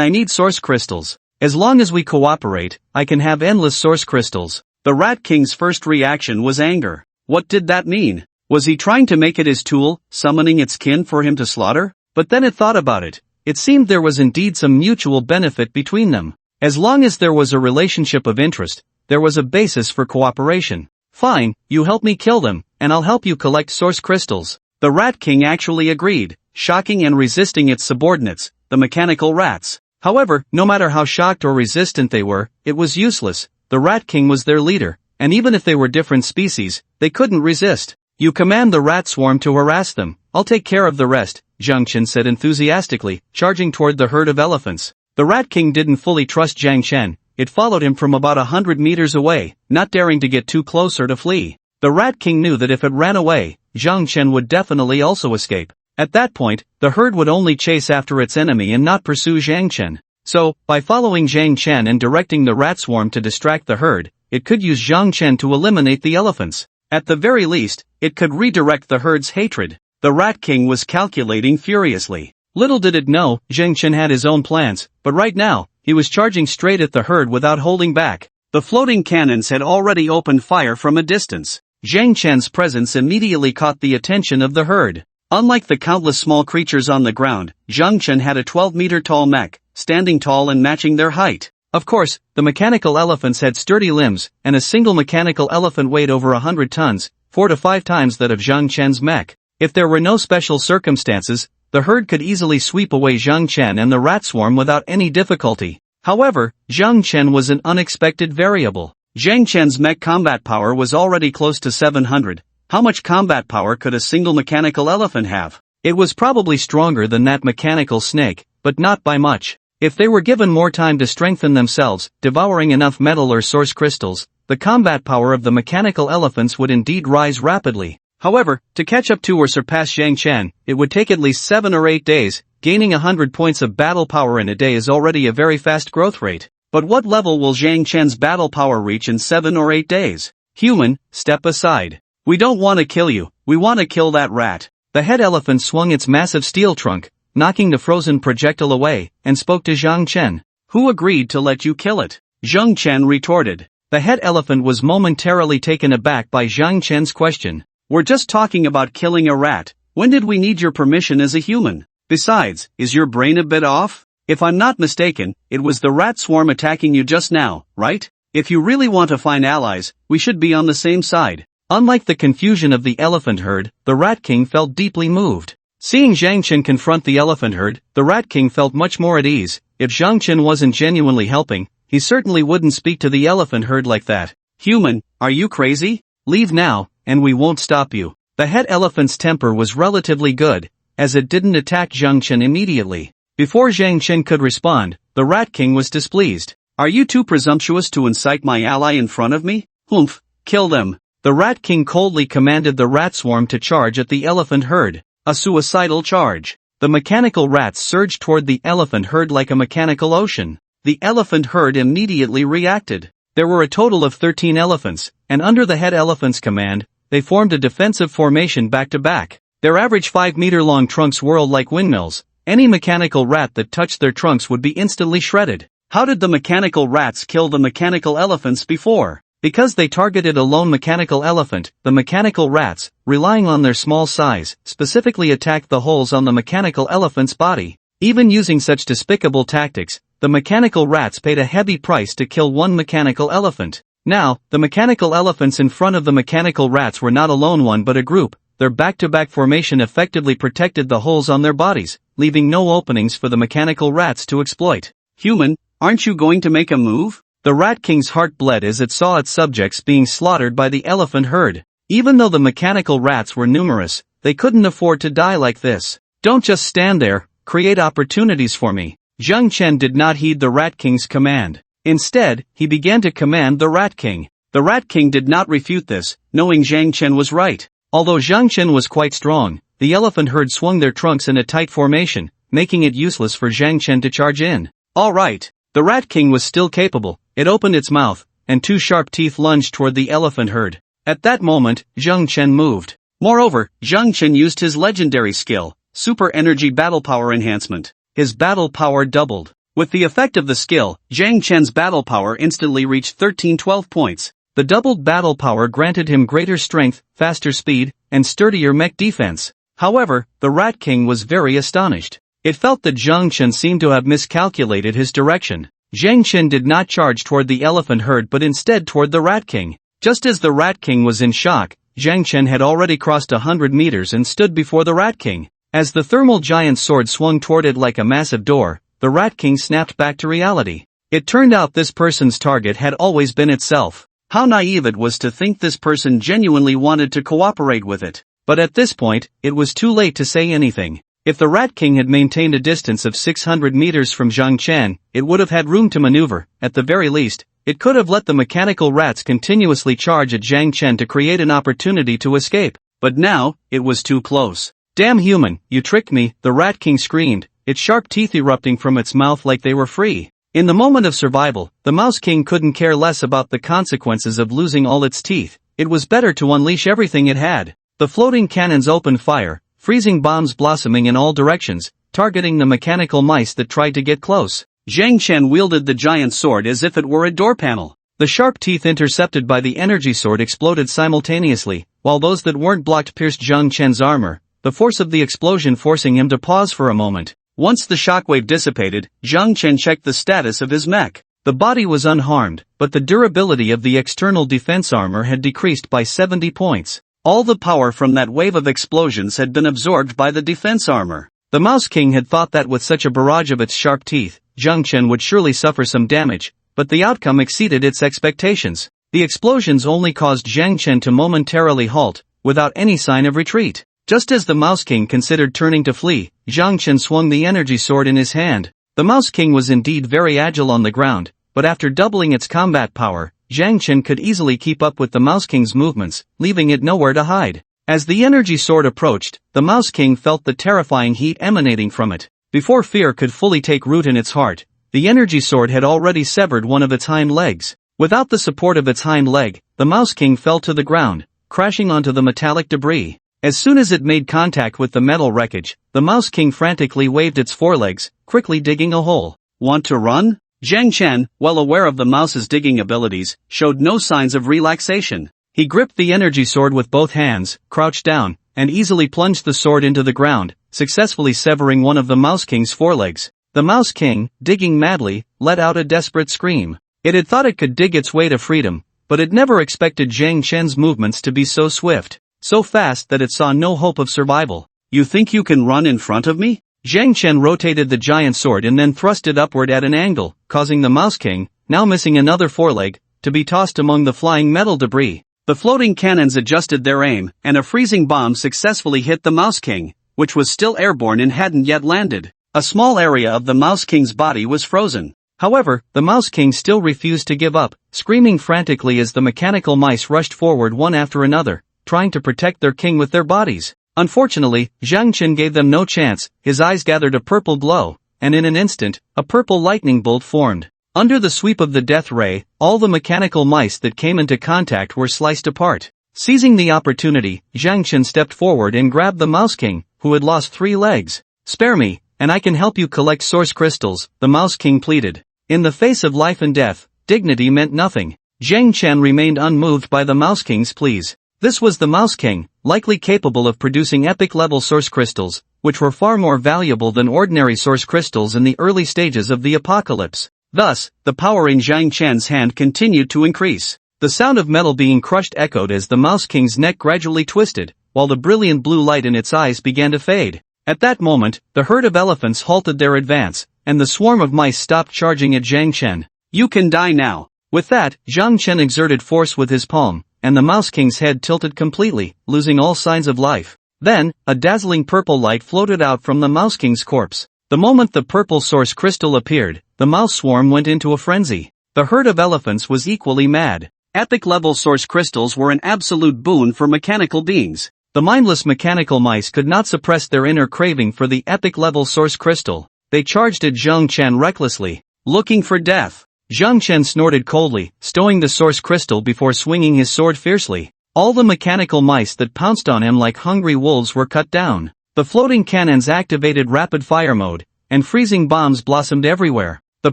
I need source crystals. As long as we cooperate, I can have endless source crystals. The Rat King's first reaction was anger. What did that mean? Was he trying to make it his tool, summoning its kin for him to slaughter? But then it thought about it. It seemed there was indeed some mutual benefit between them. As long as there was a relationship of interest, there was a basis for cooperation. Fine, you help me kill them, and I'll help you collect source crystals. The Rat King actually agreed, shocking and resisting its subordinates, the mechanical rats. However, no matter how shocked or resistant they were, it was useless. The Rat King was their leader, and even if they were different species, they couldn't resist. You command the rat swarm to harass them, I'll take care of the rest, Zhang Chen said enthusiastically, charging toward the herd of elephants. The Rat King didn't fully trust Zhang Chen. It followed him from about 100 meters away, not daring to get too close or to flee. The Rat King knew that if it ran away, Zhang Chen would definitely also escape. At that point, the herd would only chase after its enemy and not pursue Zhang Chen. So, by following Zhang Chen and directing the rat swarm to distract the herd, it could use Zhang Chen to eliminate the elephants. At the very least, it could redirect the herd's hatred. The Rat King was calculating furiously. Little did it know, Zhang Chen had his own plans, but right now, he was charging straight at the herd without holding back. The floating cannons had already opened fire from a distance. Zhang Chen's presence immediately caught the attention of the herd. Unlike the countless small creatures on the ground, Zhang Chen had a 12-meter-tall mech, standing tall and matching their height. Of course, the mechanical elephants had sturdy limbs, and a single mechanical elephant weighed over 100 tons, 4 to 5 times that of Zhang Chen's mech. If there were no special circumstances, the herd could easily sweep away Zhang Chen and the rat swarm without any difficulty. However, Zhang Chen was an unexpected variable. Zhang Chen's mech combat power was already close to 700. How much combat power could a single mechanical elephant have? It was probably stronger than that mechanical snake, but not by much. If they were given more time to strengthen themselves, devouring enough metal or source crystals, the combat power of the mechanical elephants would indeed rise rapidly. However, to catch up to or surpass Zhang Chen, it would take at least 7 or 8 days. Gaining 100 points of battle power in a day is already a very fast growth rate. But what level will Zhang Chen's battle power reach in 7 or 8 days? Human, step aside. We don't want to kill you, we want to kill that rat. The head elephant swung its massive steel trunk, knocking the frozen projectile away, and spoke to Zhang Chen. Who agreed to let you kill it? Zhang Chen retorted. The head elephant was momentarily taken aback by Zhang Chen's question. We're just talking about killing a rat. When did we need your permission as a human? Besides, is your brain a bit off? If I'm not mistaken, it was the rat swarm attacking you just now, right? If you really want to find allies, we should be on the same side. Unlike the confusion of the elephant herd, the Rat King felt deeply moved. Seeing Zhang Chen confront the elephant herd, the Rat King felt much more at ease. If Zhang Chen wasn't genuinely helping, he certainly wouldn't speak to the elephant herd like that. Human, are you crazy? Leave now, and we won't stop you. The head elephant's temper was relatively good, as it didn't attack Zhang Chen immediately. Before Zhang Chen could respond, the Rat King was displeased. Are you too presumptuous to incite my ally in front of me? Humph, kill them. The Rat King coldly commanded the rat swarm to charge at the elephant herd. A suicidal charge. The mechanical rats surged toward the elephant herd like a mechanical ocean. The elephant herd immediately reacted. There were a total of 13 elephants, and under the head elephant's command, they formed a defensive formation back to back. Their average 5-meter-long trunks whirled like windmills. Any mechanical rat that touched their trunks would be instantly shredded. How did the mechanical rats kill the mechanical elephants before? Because they targeted a lone mechanical elephant, the mechanical rats, relying on their small size, specifically attacked the holes on the mechanical elephant's body. Even using such despicable tactics, the mechanical rats paid a heavy price to kill one mechanical elephant. Now, the mechanical elephants in front of the mechanical rats were not a lone one but a group. Their back-to-back formation effectively protected the holes on their bodies, leaving no openings for the mechanical rats to exploit. Human, aren't you going to make a move? The Rat King's heart bled as it saw its subjects being slaughtered by the elephant herd. Even though the mechanical rats were numerous, they couldn't afford to die like this. Don't just stand there, create opportunities for me. Zhang Chen did not heed the Rat King's command. Instead, he began to command the Rat King. The Rat King did not refute this, knowing Zhang Chen was right. Although Zhang Chen was quite strong, the elephant herd swung their trunks in a tight formation, making it useless for Zhang Chen to charge in. All right. The Rat King was still capable. It opened its mouth, and two sharp teeth lunged toward the elephant herd. At that moment, Zhang Chen moved. Moreover, Zhang Chen used his legendary skill, Super Energy Battle Power Enhancement. His battle power doubled. With the effect of the skill, Zhang Chen's battle power instantly reached 1312 points. The doubled battle power granted him greater strength, faster speed, and sturdier mech defense. However, the Rat King was very astonished. It felt that Zhang Chen seemed to have miscalculated his direction. Zhang Chen did not charge toward the elephant herd but instead toward the Rat King. Just as the Rat King was in shock, Zhang Chen had already crossed 100 meters and stood before the Rat King. As the thermal giant's sword swung toward it like a massive door, the Rat King snapped back to reality. It turned out this person's target had always been itself. How naive it was to think this person genuinely wanted to cooperate with it. But at this point, it was too late to say anything. If the Rat King had maintained a distance of 600 meters from Zhang Chen, it would have had room to maneuver. At the very least, it could have let the mechanical rats continuously charge at Zhang Chen to create an opportunity to escape. But now, it was too close. Damn human, you tricked me, the Rat King screamed, its sharp teeth erupting from its mouth like they were free. In the moment of survival, the Mouse King couldn't care less about the consequences of losing all its teeth. It was better to unleash everything it had. The floating cannons opened fire, freezing bombs blossoming in all directions, targeting the mechanical mice that tried to get close. Zhang Chen wielded the giant sword as if it were a door panel. The sharp teeth intercepted by the energy sword exploded simultaneously, while those that weren't blocked pierced Zhang Chen's armor, the force of the explosion forcing him to pause for a moment. Once the shockwave dissipated, Zhang Chen checked the status of his mech. The body was unharmed, but the durability of the external defense armor had decreased by 70 points. All the power from that wave of explosions had been absorbed by the defense armor. The Mouse King had thought that with such a barrage of its sharp teeth, Zhang Chen would surely suffer some damage, but the outcome exceeded its expectations. The explosions only caused Zhang Chen to momentarily halt, without any sign of retreat. Just as the Mouse King considered turning to flee, Zhang Chen swung the energy sword in his hand. The Mouse King was indeed very agile on the ground, but after doubling its combat power, Zhang Chen could easily keep up with the Mouse King's movements, leaving it nowhere to hide. As the energy sword approached, the Mouse King felt the terrifying heat emanating from it. Before fear could fully take root in its heart, the energy sword had already severed one of its hind legs. Without the support of its hind leg, the Mouse King fell to the ground, crashing onto the metallic debris. As soon as it made contact with the metal wreckage, the Mouse King frantically waved its forelegs, quickly digging a hole. Want to run? Zhang Chen, well aware of the mouse's digging abilities, showed no signs of relaxation. He gripped the energy sword with both hands, crouched down, and easily plunged the sword into the ground, successfully severing one of the Mouse King's forelegs. The Mouse King, digging madly, let out a desperate scream. It had thought it could dig its way to freedom, but it never expected Zhang Chen's movements to be so swift, so fast that it saw no hope of survival. You think you can run in front of me? Zhang Chen rotated the giant sword and then thrust it upward at an angle, causing the Mouse King, now missing another foreleg, to be tossed among the flying metal debris. The floating cannons adjusted their aim, and a freezing bomb successfully hit the Mouse King, which was still airborne and hadn't yet landed. A small area of the Mouse King's body was frozen. However, the Mouse King still refused to give up, screaming frantically as the mechanical mice rushed forward one after another, trying to protect their king with their bodies. Unfortunately, Zhang Chen gave them no chance. His eyes gathered a purple glow, and in an instant, a purple lightning bolt formed. Under the sweep of the death ray, all the mechanical mice that came into contact were sliced apart. Seizing the opportunity, Zhang Chen stepped forward and grabbed the Mouse King, who had lost 3 legs. "Spare me, and I can help you collect source crystals," the Mouse King pleaded. In the face of life and death, dignity meant nothing. Zhang Chen remained unmoved by the Mouse King's pleas. This was the Mouse King, likely capable of producing epic-level source crystals, which were far more valuable than ordinary source crystals in the early stages of the apocalypse. Thus, the power in Zhang Chen's hand continued to increase. The sound of metal being crushed echoed as the Mouse King's neck gradually twisted, while the brilliant blue light in its eyes began to fade. At that moment, the herd of elephants halted their advance, and the swarm of mice stopped charging at Zhang Chen. "You can die now." With that, Zhang Chen exerted force with his palm, and the Mouse King's head tilted completely, losing all signs of life. Then, a dazzling purple light floated out from the Mouse King's corpse. The moment the purple source crystal appeared, the mouse swarm went into a frenzy. The herd of elephants was equally mad. Epic-level source crystals were an absolute boon for mechanical beings. The mindless mechanical mice could not suppress their inner craving for the epic-level source crystal. They charged at Zhang Chen recklessly, looking for death. Zhang Chen snorted coldly, stowing the source crystal before swinging his sword fiercely. All the mechanical mice that pounced on him like hungry wolves were cut down. The floating cannons activated rapid-fire mode, and freezing bombs blossomed everywhere. The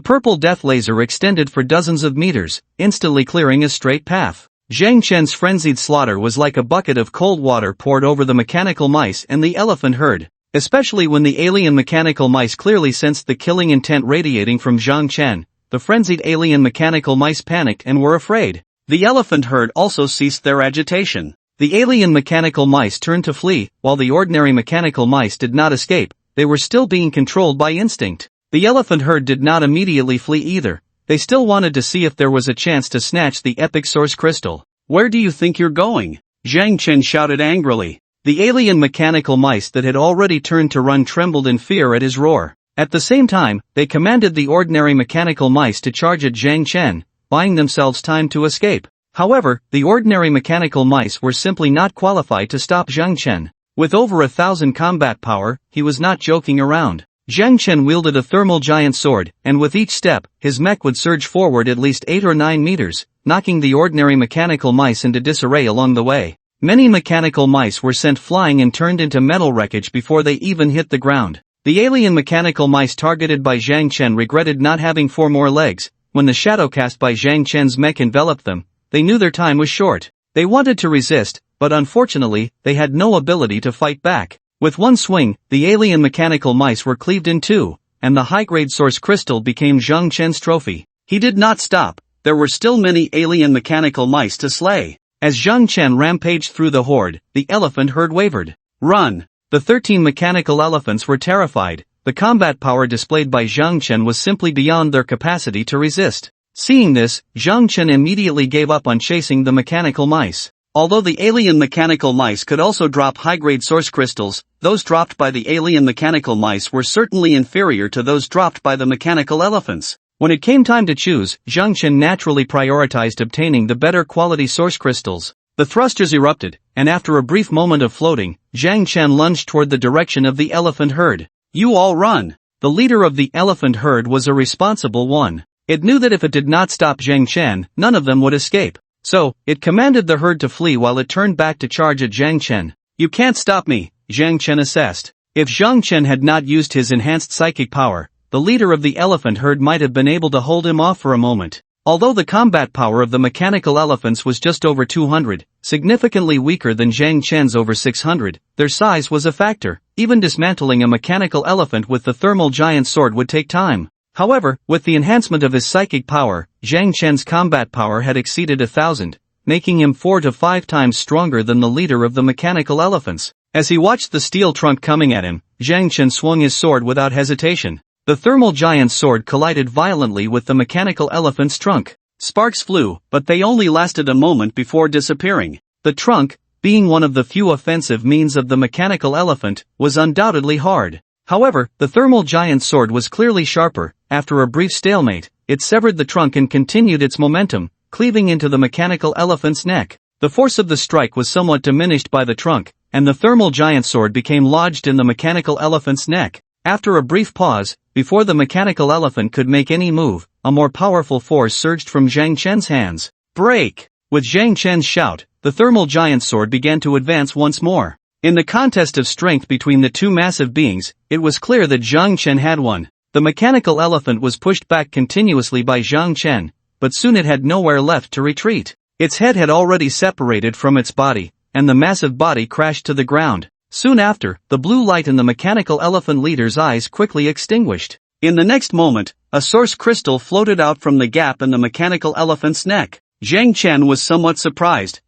purple death laser extended for dozens of meters, instantly clearing a straight path. Zhang Chen's frenzied slaughter was like a bucket of cold water poured over the mechanical mice and the elephant herd. Especially when the alien mechanical mice clearly sensed the killing intent radiating from Zhang Chen, the frenzied alien mechanical mice panicked and were afraid. The elephant herd also ceased their agitation. The alien mechanical mice turned to flee, while the ordinary mechanical mice did not escape. They were still being controlled by instinct. The elephant herd did not immediately flee either. They still wanted to see if there was a chance to snatch the epic source crystal. "Where do you think you're going?" Zhang Chen shouted angrily. The alien mechanical mice that had already turned to run trembled in fear at his roar. At the same time, they commanded the ordinary mechanical mice to charge at Zhang Chen, buying themselves time to escape. However, the ordinary mechanical mice were simply not qualified to stop Zhang Chen. With over 1,000 combat power, he was not joking around. Zhang Chen wielded a thermal giant sword, and with each step, his mech would surge forward at least 8 or 9 meters, knocking the ordinary mechanical mice into disarray along the way. Many mechanical mice were sent flying and turned into metal wreckage before they even hit the ground. The alien mechanical mice targeted by Zhang Chen regretted not having 4 more legs. When the shadow cast by Zhang Chen's mech enveloped them, they knew their time was short. They wanted to resist, but unfortunately, they had no ability to fight back. With one swing, the alien mechanical mice were cleaved in 2, and the high-grade source crystal became Zhang Chen's trophy. He did not stop. There were still many alien mechanical mice to slay. As Zhang Chen rampaged through the horde, the elephant herd wavered. "Run!" The 13 mechanical elephants were terrified. The combat power displayed by Zhang Chen was simply beyond their capacity to resist. Seeing this, Zhang Chen immediately gave up on chasing the mechanical mice. Although the alien mechanical mice could also drop high-grade source crystals, those dropped by the alien mechanical mice were certainly inferior to those dropped by the mechanical elephants. When it came time to choose, Zhang Chen naturally prioritized obtaining the better quality source crystals. The thrusters erupted, and after a brief moment of floating, Zhang Chen lunged toward the direction of the elephant herd. "You all run!" The leader of the elephant herd was a responsible one. It knew that if it did not stop Zhang Chen, none of them would escape. So, it commanded the herd to flee while it turned back to charge at Zhang Chen. "You can't stop me," Zhang Chen assessed. If Zhang Chen had not used his enhanced psychic power, the leader of the elephant herd might have been able to hold him off for a moment. Although the combat power of the mechanical elephants was just over 200, significantly weaker than Zhang Chen's over 600, their size was a factor. Even dismantling a mechanical elephant with the thermal giant sword would take time. However, with the enhancement of his psychic power, Zhang Chen's combat power had exceeded 1,000, making him 4 to 5 times stronger than the leader of the mechanical elephants. As he watched the steel trunk coming at him, Zhang Chen swung his sword without hesitation. The thermal giant's sword collided violently with the mechanical elephant's trunk. Sparks flew, but they only lasted a moment before disappearing. The trunk, being one of the few offensive means of the mechanical elephant, was undoubtedly hard. However, the thermal giant's sword was clearly sharper. After a brief stalemate, it severed the trunk and continued its momentum, cleaving into the mechanical elephant's neck. The force of the strike was somewhat diminished by the trunk, and the thermal giant's sword became lodged in the mechanical elephant's neck. After a brief pause, before the mechanical elephant could make any move, a more powerful force surged from Zhang Chen's hands. Break! With Zhang Chen's shout, the thermal giant's sword began to advance once more. In the contest of strength between the two massive beings, it was clear that Zhang Chen had won. The mechanical elephant was pushed back continuously by Zhang Chen, but soon it had nowhere left to retreat. Its head had already separated from its body, and the massive body crashed to the ground. Soon after, the blue light in the mechanical elephant leader's eyes quickly extinguished. In the next moment, a source crystal floated out from the gap in the mechanical elephant's neck. Zhang Chen was somewhat surprised.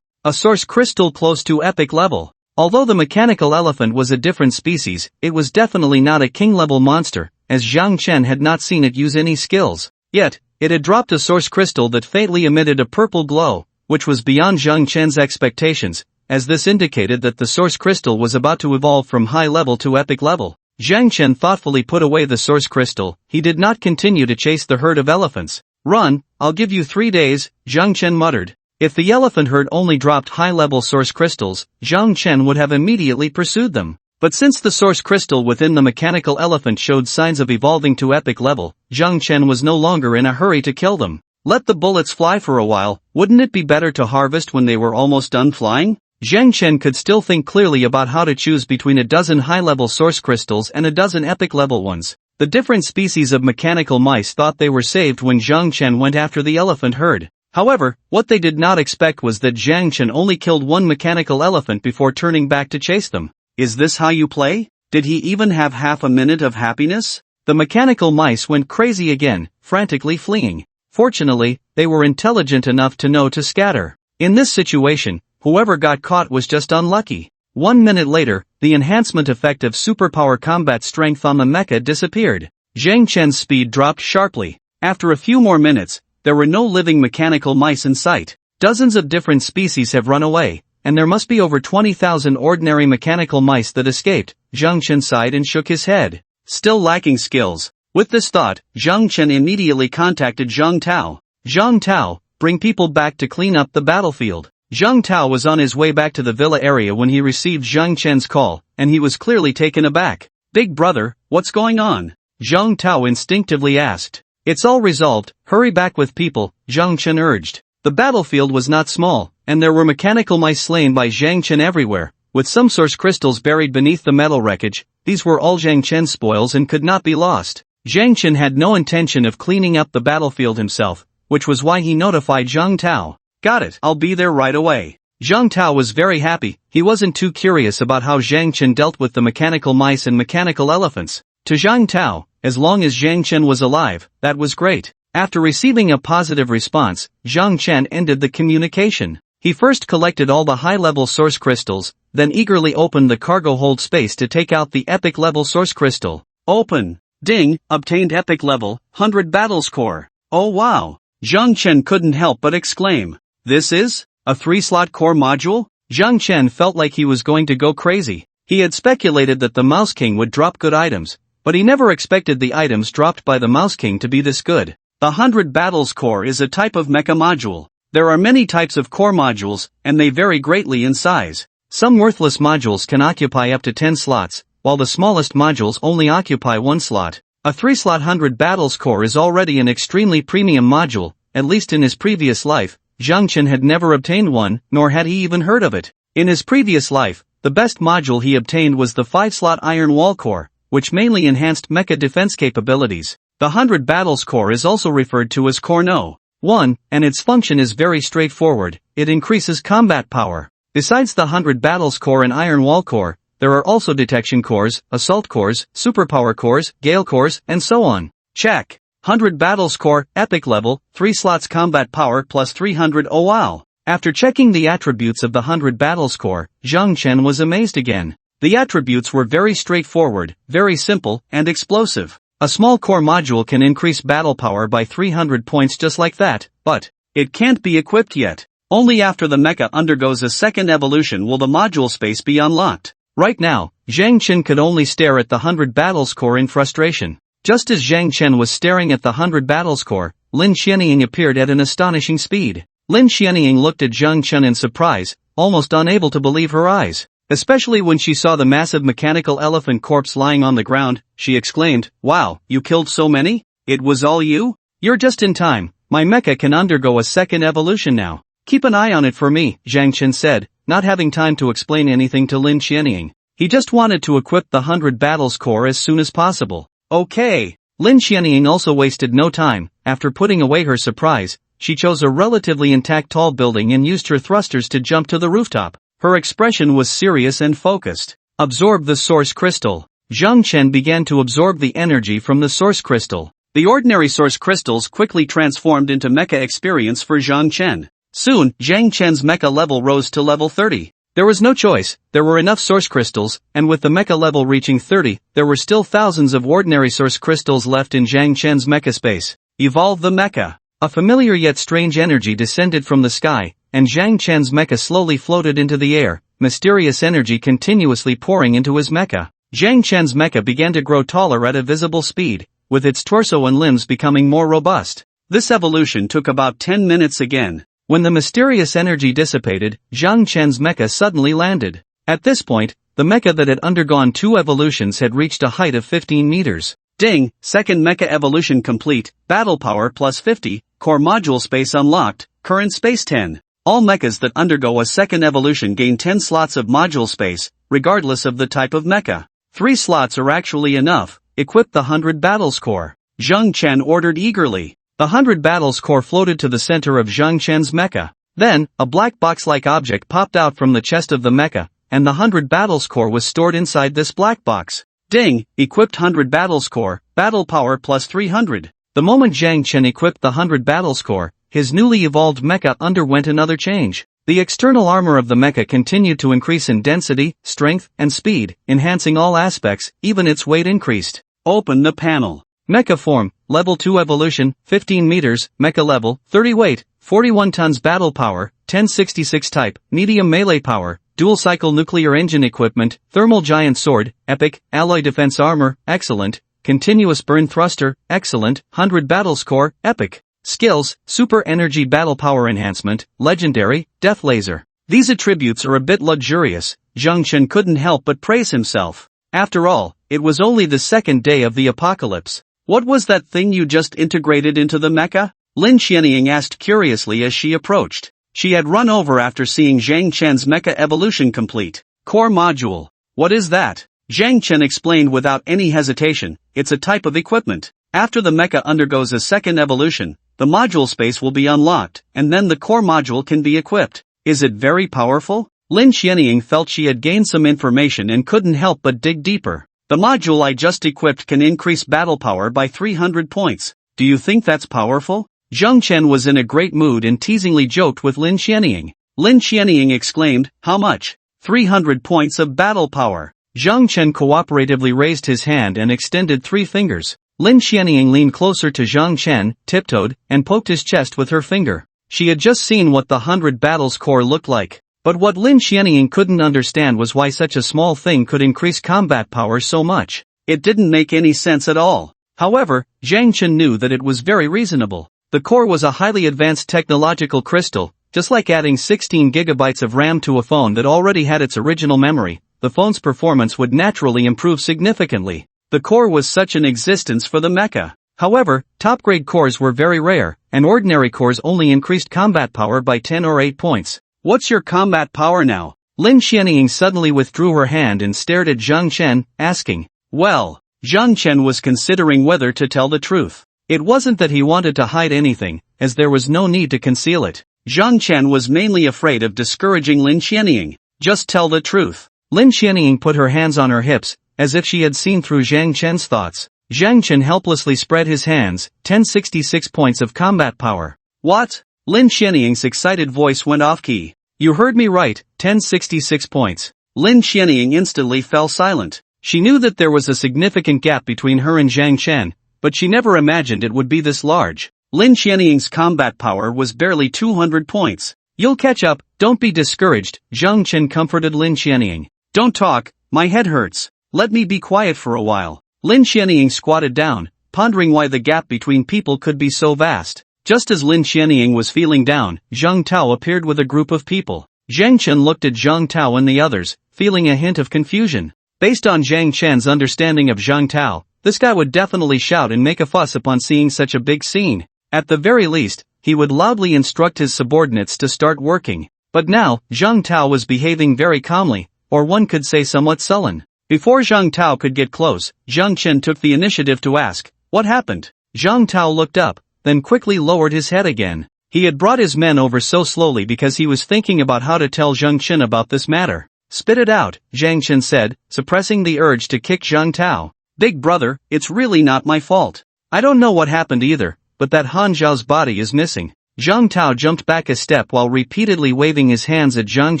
A source crystal close to epic level. Although the mechanical elephant was a different species, it was definitely not a king-level monster, as Zhang Chen had not seen it use any skills. Yet, it had dropped a source crystal that faintly emitted a purple glow, which was beyond Zhang Chen's expectations, as this indicated that the source crystal was about to evolve from high level to epic level. Zhang Chen thoughtfully put away the source crystal. He did not continue to chase the herd of elephants. Run, I'll give you 3 days, Zhang Chen muttered. If the elephant herd only dropped high-level source crystals, Zhang Chen would have immediately pursued them. But since the source crystal within the mechanical elephant showed signs of evolving to epic level, Zhang Chen was no longer in a hurry to kill them. Let the bullets fly for a while. Wouldn't it be better to harvest when they were almost done flying? Zhang Chen could still think clearly about how to choose between a dozen high-level source crystals and a dozen epic-level ones. The different species of mechanical mice thought they were saved when Zhang Chen went after the elephant herd. However, what they did not expect was that Zhang Chen only killed one mechanical elephant before turning back to chase them. Is this how you play? Did he even have half a minute of happiness? The mechanical mice went crazy again, frantically fleeing. Fortunately, they were intelligent enough to know to scatter. In this situation, whoever got caught was just unlucky. 1 minute later, the enhancement effect of superpower combat strength on the mecha disappeared. Zhang Chen's speed dropped sharply. After a few more minutes, there were no living mechanical mice in sight. Dozens of different species have run away, and there must be over 20,000 ordinary mechanical mice that escaped. Zhang Chen sighed and shook his head. Still lacking skills. With this thought, Zhang Chen immediately contacted Zhang Tao. Zhang Tao, bring people back to clean up the battlefield. Zhang Tao was on his way back to the villa area when he received Zhang Chen's call, and he was clearly taken aback. Big brother, what's going on? Zhang Tao instinctively asked. It's all resolved, hurry back with people, Zhang Chen urged. The battlefield was not small, and there were mechanical mice slain by Zhang Chen everywhere, with some source crystals buried beneath the metal wreckage. These were all Zhang Chen's spoils and could not be lost. Zhang Chen had no intention of cleaning up the battlefield himself, which was why he notified Zhang Tao. Got it, I'll be there right away. Zhang Tao was very happy. He wasn't too curious about how Zhang Chen dealt with the mechanical mice and mechanical elephants. To Zhang Tao, as long as Zhang Chen was alive, that was great. After receiving a positive response, Zhang Chen ended the communication. He first collected all the high-level source crystals, then eagerly opened the cargo hold space to take out the epic-level source crystal. Open. Ding, obtained epic level, 100 battles core. Oh wow. Zhang Chen couldn't help but exclaim. This is a 3-slot core module? Zhang Chen felt like he was going to go crazy. He had speculated that the Mouse King would drop good items, but he never expected the items dropped by the Mouse King to be this good. The 100 battles core is a type of mecha module. There are many types of core modules, and they vary greatly in size. Some worthless modules can occupy up to 10 slots, while the smallest modules only occupy 1 slot. A 3-slot 100 battles core is already an extremely premium module. At least in his previous life, Zhang Chen had never obtained one, nor had he even heard of it. In his previous life, the best module he obtained was the 5-slot Iron Wall core, which mainly enhanced mecha defense capabilities. The 100 battles core is also referred to as Core No. 1, and its function is very straightforward. It increases combat power. Besides the 100 battles core and Iron Wall core, there are also detection cores, assault cores, superpower cores, gale cores, and so on. Check. 100 battle score, epic level, 3 slots combat power plus 300. Oh wow. After checking the attributes of the 100 battle score, Zhang Chen was amazed again. The attributes were very straightforward, very simple, and explosive. A small core module can increase battle power by 300 points just like that, but it can't be equipped yet. Only after the mecha undergoes a second evolution will the module space be unlocked. Right now, Zhang Chen could only stare at the 100 battle score in frustration. Just as Zhang Chen was staring at the 100 battle score, Lin Xianying appeared at an astonishing speed. Lin Xianying looked at Zhang Chen in surprise, almost unable to believe her eyes. Especially when she saw the massive mechanical elephant corpse lying on the ground, she exclaimed, "Wow, you killed so many? It was all you? You're just in time, my mecha can undergo a second evolution now. Keep an eye on it for me," Zhang Chen said, not having time to explain anything to Lin Xianying. He just wanted to equip the 100 battle score as soon as possible. Okay. Lin Xianying also wasted no time. After putting away her surprise, she chose a relatively intact tall building and used her thrusters to jump to the rooftop. Her expression was serious and focused. Absorb the source crystal. Zhang Chen began to absorb the energy from the source crystal. The ordinary source crystals quickly transformed into mecha experience for Zhang Chen. Soon, Zhang Chen's mecha level rose to level 30. There was no choice, there were enough source crystals, and with the mecha level reaching 30, there were still thousands of ordinary source crystals left in Zhang Chen's mecha space. Evolve the mecha. A familiar yet strange energy descended from the sky, and Zhang Chen's mecha slowly floated into the air, mysterious energy continuously pouring into his mecha. Zhang Chen's mecha began to grow taller at a visible speed, with its torso and limbs becoming more robust. This evolution took about 10 minutes again. When the mysterious energy dissipated, Zhang Chen's mecha suddenly landed. At this point, the mecha that had undergone 2 evolutions had reached a height of 15 meters. Ding, second mecha evolution complete, battle power plus 50, core module space unlocked, current space 10. All mechas that undergo a second evolution gain 10 slots of module space, regardless of the type of mecha. 3 slots are actually enough, equip the 100 battle score. Zhang Chen ordered eagerly. The 100 battle score floated to the center of Zhang Chen's mecha. Then, a black box-like object popped out from the chest of the mecha, and the 100 battle score was stored inside this black box. Ding, equipped 100 battle score, battle power plus 300. The moment Zhang Chen equipped the 100 battle score, his newly evolved mecha underwent another change. The external armor of the mecha continued to increase in density, strength, and speed, enhancing all aspects, even its weight increased. Open the panel. Mecha form, level 2 evolution, 15 meters, mecha level, 30 weight, 41 tons battle power, 1066 type, medium melee power, dual cycle nuclear engine equipment, thermal giant sword, epic, alloy defense armor, excellent, continuous burn thruster, excellent, 100 battle score, epic. Skills, super energy battle power enhancement, legendary, death laser. These attributes are a bit luxurious. Zhang Chen couldn't help but praise himself. After all, it was only the second day of the apocalypse. What was that thing you just integrated into the mecha? Lin Xianying asked curiously as she approached. She had run over after seeing Zhang Chen's mecha evolution complete. Core module. What is that? Zhang Chen explained without any hesitation, it's a type of equipment. After the mecha undergoes a second evolution, the module space will be unlocked, and then the core module can be equipped. Is it very powerful? Lin Xianying felt she had gained some information and couldn't help but dig deeper. The module I just equipped can increase battle power by 300 points. Do you think that's powerful? Zhang Chen was in a great mood and teasingly joked with Lin Xianying. Lin Xianying exclaimed, "How much?" 300 points of battle power. Zhang Chen cooperatively raised his hand and extended 3 fingers. Lin Xianying leaned closer to Zhang Chen, tiptoed, and poked his chest with her finger. She had just seen what the 100 battle score looked like. But what Lin Xianying couldn't understand was why such a small thing could increase combat power so much. It didn't make any sense at all. However, Zhang Chen knew that it was very reasonable. The core was a highly advanced technological crystal, just like adding 16 gigabytes of RAM to a phone that already had its original memory. The phone's performance would naturally improve significantly. The core was such an existence for the mecha. However, top-grade cores were very rare, and ordinary cores only increased combat power by 10 or 8 points. What's your combat power now? Lin Xianying suddenly withdrew her hand and stared at Zhang Chen, asking. Well, Zhang Chen was considering whether to tell the truth. It wasn't that he wanted to hide anything, as there was no need to conceal it. Zhang Chen was mainly afraid of discouraging Lin Xianying. Just tell the truth. Lin Xianying put her hands on her hips, as if she had seen through Zhang Chen's thoughts. Zhang Chen helplessly spread his hands, 1066 points of combat power. What? Lin Xianying's excited voice went off-key. You heard me right, 1066 points. Lin Xianying instantly fell silent. She knew that there was a significant gap between her and Zhang Chen, but she never imagined it would be this large. Lin Xianying's combat power was barely 200 points. You'll catch up, don't be discouraged, Zhang Chen comforted Lin Xianying. Don't talk, my head hurts. Let me be quiet for a while. Lin Xianying squatted down, pondering why the gap between people could be so vast. Just as Lin Xianying was feeling down, Zhang Tao appeared with a group of people. Zhang Chen looked at Zhang Tao and the others, feeling a hint of confusion. Based on Zhang Chen's understanding of Zhang Tao, this guy would definitely shout and make a fuss upon seeing such a big scene. At the very least, he would loudly instruct his subordinates to start working. But now, Zhang Tao was behaving very calmly, or one could say somewhat sullen. Before Zhang Tao could get close, Zhang Chen took the initiative to ask, what happened? Zhang Tao looked up, then quickly lowered his head again. He had brought his men over so slowly because he was thinking about how to tell Zhang Chen about this matter. Spit it out, Zhang Chen said, suppressing the urge to kick Zhang Tao. Big brother, it's really not my fault. I don't know what happened either, but that Han Zhao's body is missing. Zhang Tao jumped back a step while repeatedly waving his hands at Zhang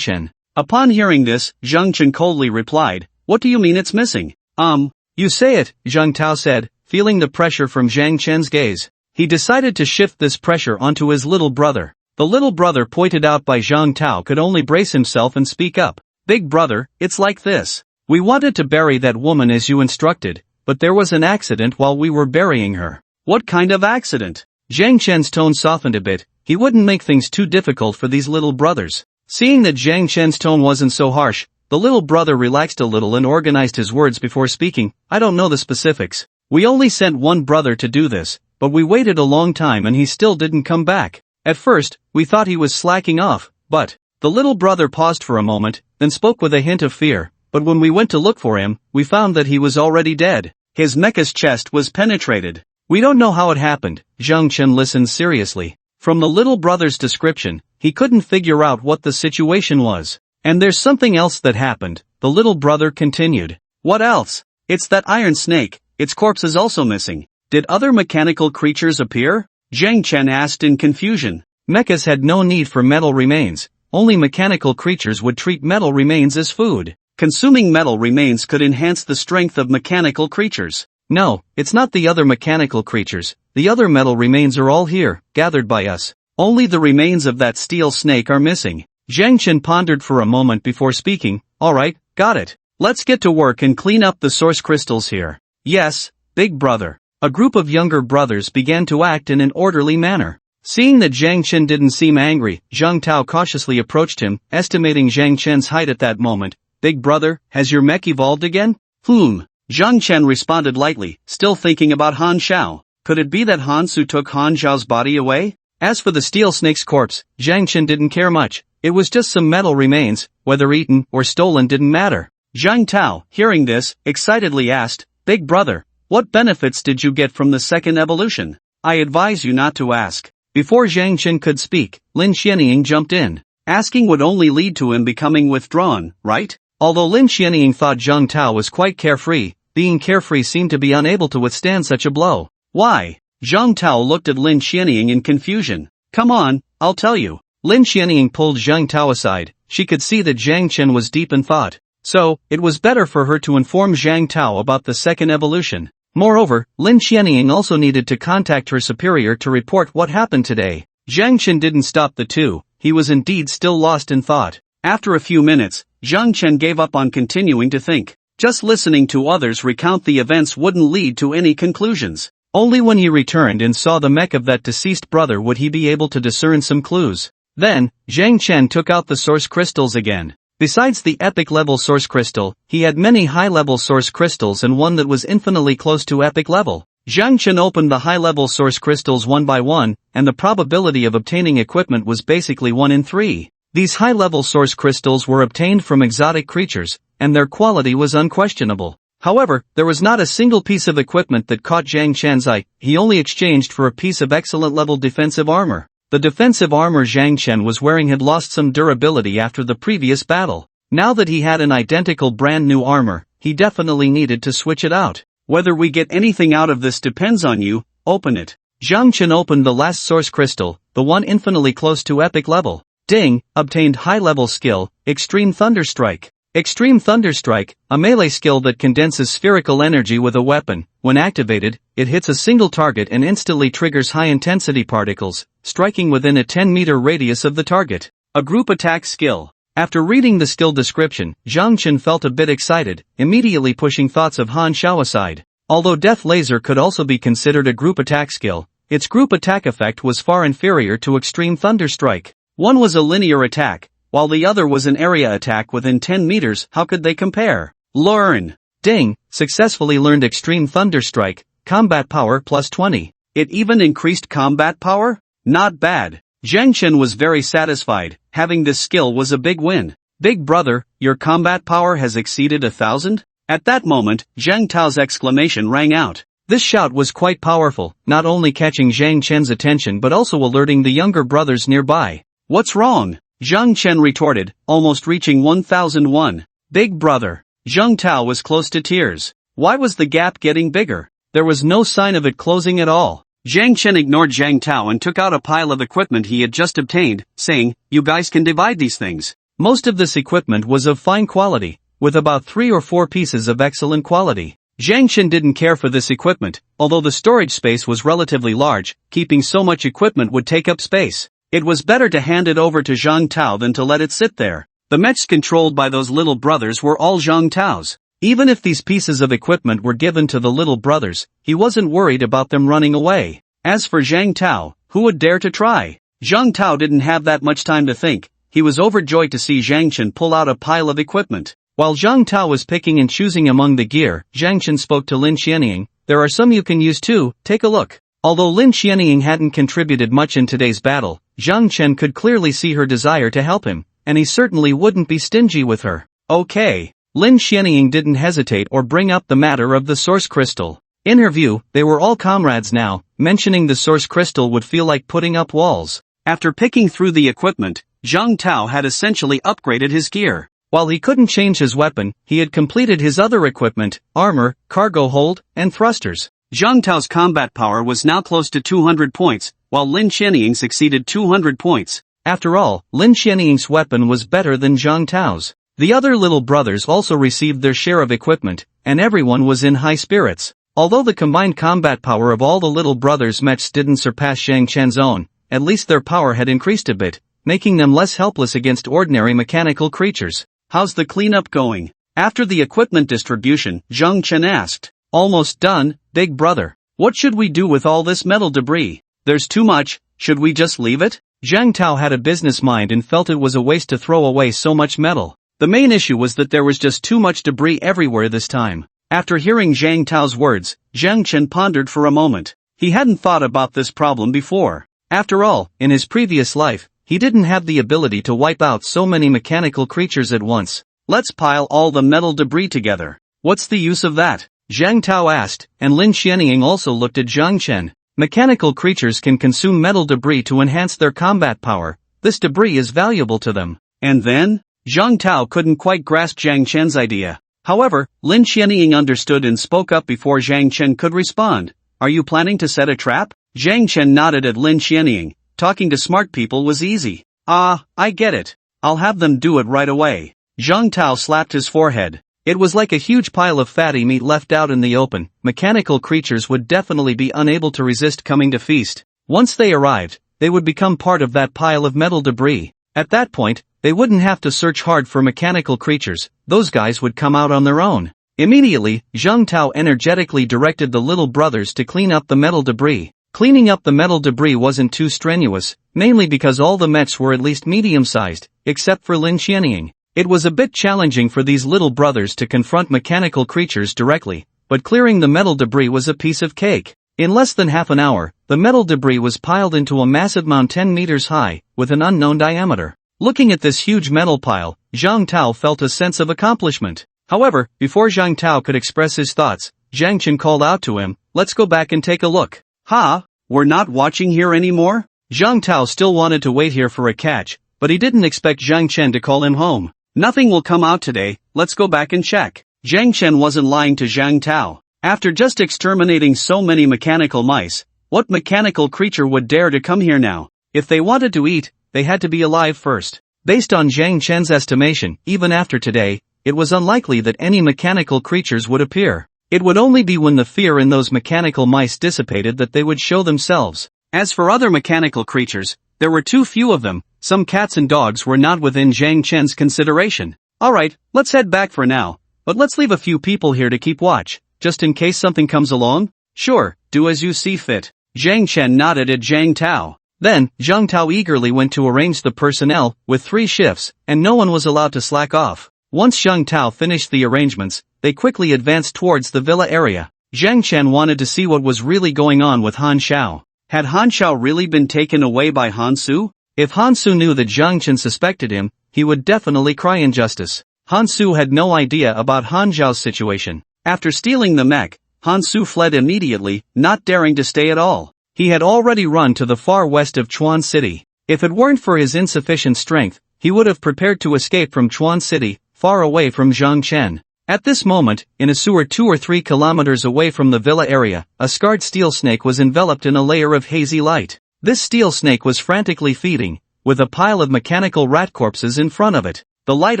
Chen. Upon hearing this, Zhang Chen coldly replied, what do you mean it's missing? You say it, Zhang Tao said, feeling the pressure from Zhang Chen's gaze. He decided to shift this pressure onto his little brother. The little brother pointed out by Zhang Tao could only brace himself and speak up. Big brother, it's like this. We wanted to bury that woman as you instructed, but there was an accident while we were burying her. What kind of accident? Zhang Chen's tone softened a bit. He wouldn't make things too difficult for these little brothers. Seeing that Zhang Chen's tone wasn't so harsh, the little brother relaxed a little and organized his words before speaking. I don't know the specifics. We only sent one brother to do this, but we waited a long time and he still didn't come back. At first, we thought he was slacking off, but the little brother paused for a moment, then spoke with a hint of fear. But when we went to look for him, we found that he was already dead. His mecha's chest was penetrated. We don't know how it happened. Zhang Chen listened seriously. From the little brother's description, he couldn't figure out what the situation was. And there's something else that happened, the little brother continued. What else? It's that iron snake, its corpse is also missing. Did other mechanical creatures appear? Zhang Chen asked in confusion. Mechas had no need for metal remains, only mechanical creatures would treat metal remains as food. Consuming metal remains could enhance the strength of mechanical creatures. No, it's not the other mechanical creatures, the other metal remains are all here, gathered by us. Only the remains of that steel snake are missing. Zhang Chen pondered for a moment before speaking. Alright, got it. Let's get to work and clean up the source crystals here. Yes, big brother. A group of younger brothers began to act in an orderly manner. Seeing that Zhang Chen didn't seem angry, Zhang Tao cautiously approached him, estimating Zhang Chen's height at that moment. Big brother, has your mech evolved again? Zhang Chen responded lightly, still thinking about Han Xiao. Could it be that Han Su took Han Zhao's body away? As for the steel snake's corpse, Zhang Chen didn't care much. It was just some metal remains, whether eaten or stolen didn't matter. Zhang Tao, hearing this, excitedly asked, Big brother, what benefits did you get from the second evolution? I advise you not to ask. Before Zhang Chen could speak, Lin Xianying jumped in. Asking would only lead to him becoming withdrawn, right? Although Lin Xianying thought Zhang Tao was quite carefree, being carefree seemed to be unable to withstand such a blow. Why? Zhang Tao looked at Lin Xianying in confusion. Come on, I'll tell you. Lin Xianying pulled Zhang Tao aside. She could see that Zhang Chen was deep in thought. So, it was better for her to inform Zhang Tao about the second evolution. Moreover, Lin Xianying also needed to contact her superior to report what happened today. Zhang Chen didn't stop the two. He was indeed still lost in thought. After a few minutes, Zhang Chen gave up on continuing to think. Just listening to others recount the events wouldn't lead to any conclusions. Only when he returned and saw the mech of that deceased brother would he be able to discern some clues. Then, Zhang Chen took out the source crystals again. Besides the epic level source crystal, he had many high level source crystals and one that was infinitely close to epic level. Zhang Chen opened the high level source crystals one by one, and the probability of obtaining equipment was basically 1 in 3. These high level source crystals were obtained from exotic creatures, and their quality was unquestionable. However, there was not a single piece of equipment that caught Zhang Chen's eye. He only exchanged for a piece of excellent level defensive armor. The defensive armor Zhang Chen was wearing had lost some durability after the previous battle. Now that he had an identical brand new armor, he definitely needed to switch it out. Whether we get anything out of this depends on you, open it. Zhang Chen opened the last source crystal, the one infinitely close to epic level. Ding, obtained high-level skill, Extreme Thunderstrike. Extreme Thunderstrike, a melee skill that condenses spherical energy with a weapon. When activated, it hits a single target and instantly triggers high-intensity particles, striking within a 10-meter radius of the target. A group attack skill. After reading the skill description, Zhang Chen felt a bit excited, immediately pushing thoughts of Han Xiao aside. Although Death Laser could also be considered a group attack skill, its group attack effect was far inferior to Extreme Thunderstrike. One was a linear attack, while the other was an area attack within 10 meters. How could they compare? Learn. Ding, successfully learned Extreme Thunderstrike, combat power plus 20. It even increased combat power? Not bad. Zhang Chen was very satisfied, having this skill was a big win. Big brother, your combat power has exceeded 1,000? At that moment, Zhang Tao's exclamation rang out. This shout was quite powerful, not only catching Zhang Chen's attention but also alerting the younger brothers nearby. What's wrong? Zhang Chen retorted, almost reaching 1,001. Big brother. Zhang Tao was close to tears. Why was the gap getting bigger? There was no sign of it closing at all. Zhang Chen ignored Zhang Tao and took out a pile of equipment he had just obtained, saying, "You guys can divide these things." Most of this equipment was of fine quality, with about 3 or 4 pieces of excellent quality. Zhang Chen didn't care for this equipment, although the storage space was relatively large. Keeping so much equipment would take up space. It was better to hand it over to Zhang Tao than to let it sit there. The mechs controlled by those little brothers were all Zhang Tao's. Even if these pieces of equipment were given to the little brothers, he wasn't worried about them running away. As for Zhang Tao, who would dare to try? Zhang Tao didn't have that much time to think. He was overjoyed to see Zhang Chen pull out a pile of equipment. While Zhang Tao was picking and choosing among the gear, Zhang Chen spoke to Lin Xianying. "There are some you can use too, take a look." Although Lin Xianying hadn't contributed much in today's battle, Zhang Chen could clearly see her desire to help him, and he certainly wouldn't be stingy with her. Okay. Lin Xianying didn't hesitate or bring up the matter of the source crystal. In her view, they were all comrades now. Mentioning the source crystal would feel like putting up walls. After picking through the equipment, Zhang Tao had essentially upgraded his gear. While he couldn't change his weapon, he had completed his other equipment, armor, cargo hold, and thrusters. Zhang Tao's combat power was now close to 200 points, while Lin Xianying's exceeded 200 points. After all, Lin Xianying's weapon was better than Zhang Tao's. The other little brothers also received their share of equipment, and everyone was in high spirits. Although the combined combat power of all the little brothers' mechs didn't surpass Zhang Chen's own, at least their power had increased a bit, making them less helpless against ordinary mechanical creatures. How's the cleanup going? After the equipment distribution, Zhang Chen asked. Almost done, big brother. What should we do with all this metal debris? There's too much, should we just leave it? Zhang Tao had a business mind and felt it was a waste to throw away so much metal. The main issue was that there was just too much debris everywhere this time. After hearing Zhang Tao's words, Zhang Chen pondered for a moment. He hadn't thought about this problem before. After all, in his previous life, he didn't have the ability to wipe out so many mechanical creatures at once. Let's pile all the metal debris together. What's the use of that? Zhang Tao asked, and Lin Xianying also looked at Zhang Chen. Mechanical creatures can consume metal debris to enhance their combat power. This debris is valuable to them. And then? Zhang Tao couldn't quite grasp Zhang Chen's idea. However, Lin Xianying understood and spoke up before Zhang Chen could respond. Are you planning to set a trap? Zhang Chen nodded at Lin Xianying. Talking to smart people was easy. Ah, I get it. I'll have them do it right away. Zhang Tao slapped his forehead. It was like a huge pile of fatty meat left out in the open. Mechanical creatures would definitely be unable to resist coming to feast. Once they arrived, they would become part of that pile of metal debris. At that point, they wouldn't have to search hard for mechanical creatures. Those guys would come out on their own. Immediately, Zhang Tao energetically directed the little brothers to clean up the metal debris. Cleaning up the metal debris wasn't too strenuous, mainly because all the mechs were at least medium-sized, except for Lin Xianying. It was a bit challenging for these little brothers to confront mechanical creatures directly, but clearing the metal debris was a piece of cake. In less than half an hour, the metal debris was piled into a massive mound 10 meters high, with an unknown diameter. Looking at this huge metal pile, Zhang Tao felt a sense of accomplishment. However, before Zhang Tao could express his thoughts, Zhang Chen called out to him, "Let's go back and take a look." "Ha? We're not watching here anymore?" Zhang Tao still wanted to wait here for a catch, but he didn't expect Zhang Chen to call him home. "Nothing will come out today, let's go back and check." Zhang Chen wasn't lying to Zhang Tao. After just exterminating so many mechanical mice, what mechanical creature would dare to come here now? If they wanted to eat, they had to be alive first. Based on Zhang Chen's estimation, even after today, it was unlikely that any mechanical creatures would appear. It would only be when the fear in those mechanical mice dissipated that they would show themselves. As for other mechanical creatures, there were too few of them. Some cats and dogs were not within Zhang Chen's consideration. Alright, let's head back for now, but let's leave a few people here to keep watch, just in case something comes along? Sure, do as you see fit. Zhang Chen nodded at Zhang Tao. Then, Zhang Tao eagerly went to arrange the personnel, with 3 shifts, and no one was allowed to slack off. Once Zhang Tao finished the arrangements, they quickly advanced towards the villa area. Zhang Chen wanted to see what was really going on with Han Xiao. Had Han Xiao really been taken away by Han Su? If Han Su knew that Zhang Chen suspected him, he would definitely cry injustice. Han Su had no idea about Han Xiao's situation. After stealing the mech, Han Su fled immediately, not daring to stay at all. He had already run to the far west of Chuan City. If it weren't for his insufficient strength, he would have prepared to escape from Chuan City, far away from Zhang Chen. At this moment, in a sewer 2 or 3 kilometers away from the villa area, a scarred steel snake was enveloped in a layer of hazy light. This steel snake was frantically feeding, with a pile of mechanical rat corpses in front of it. The light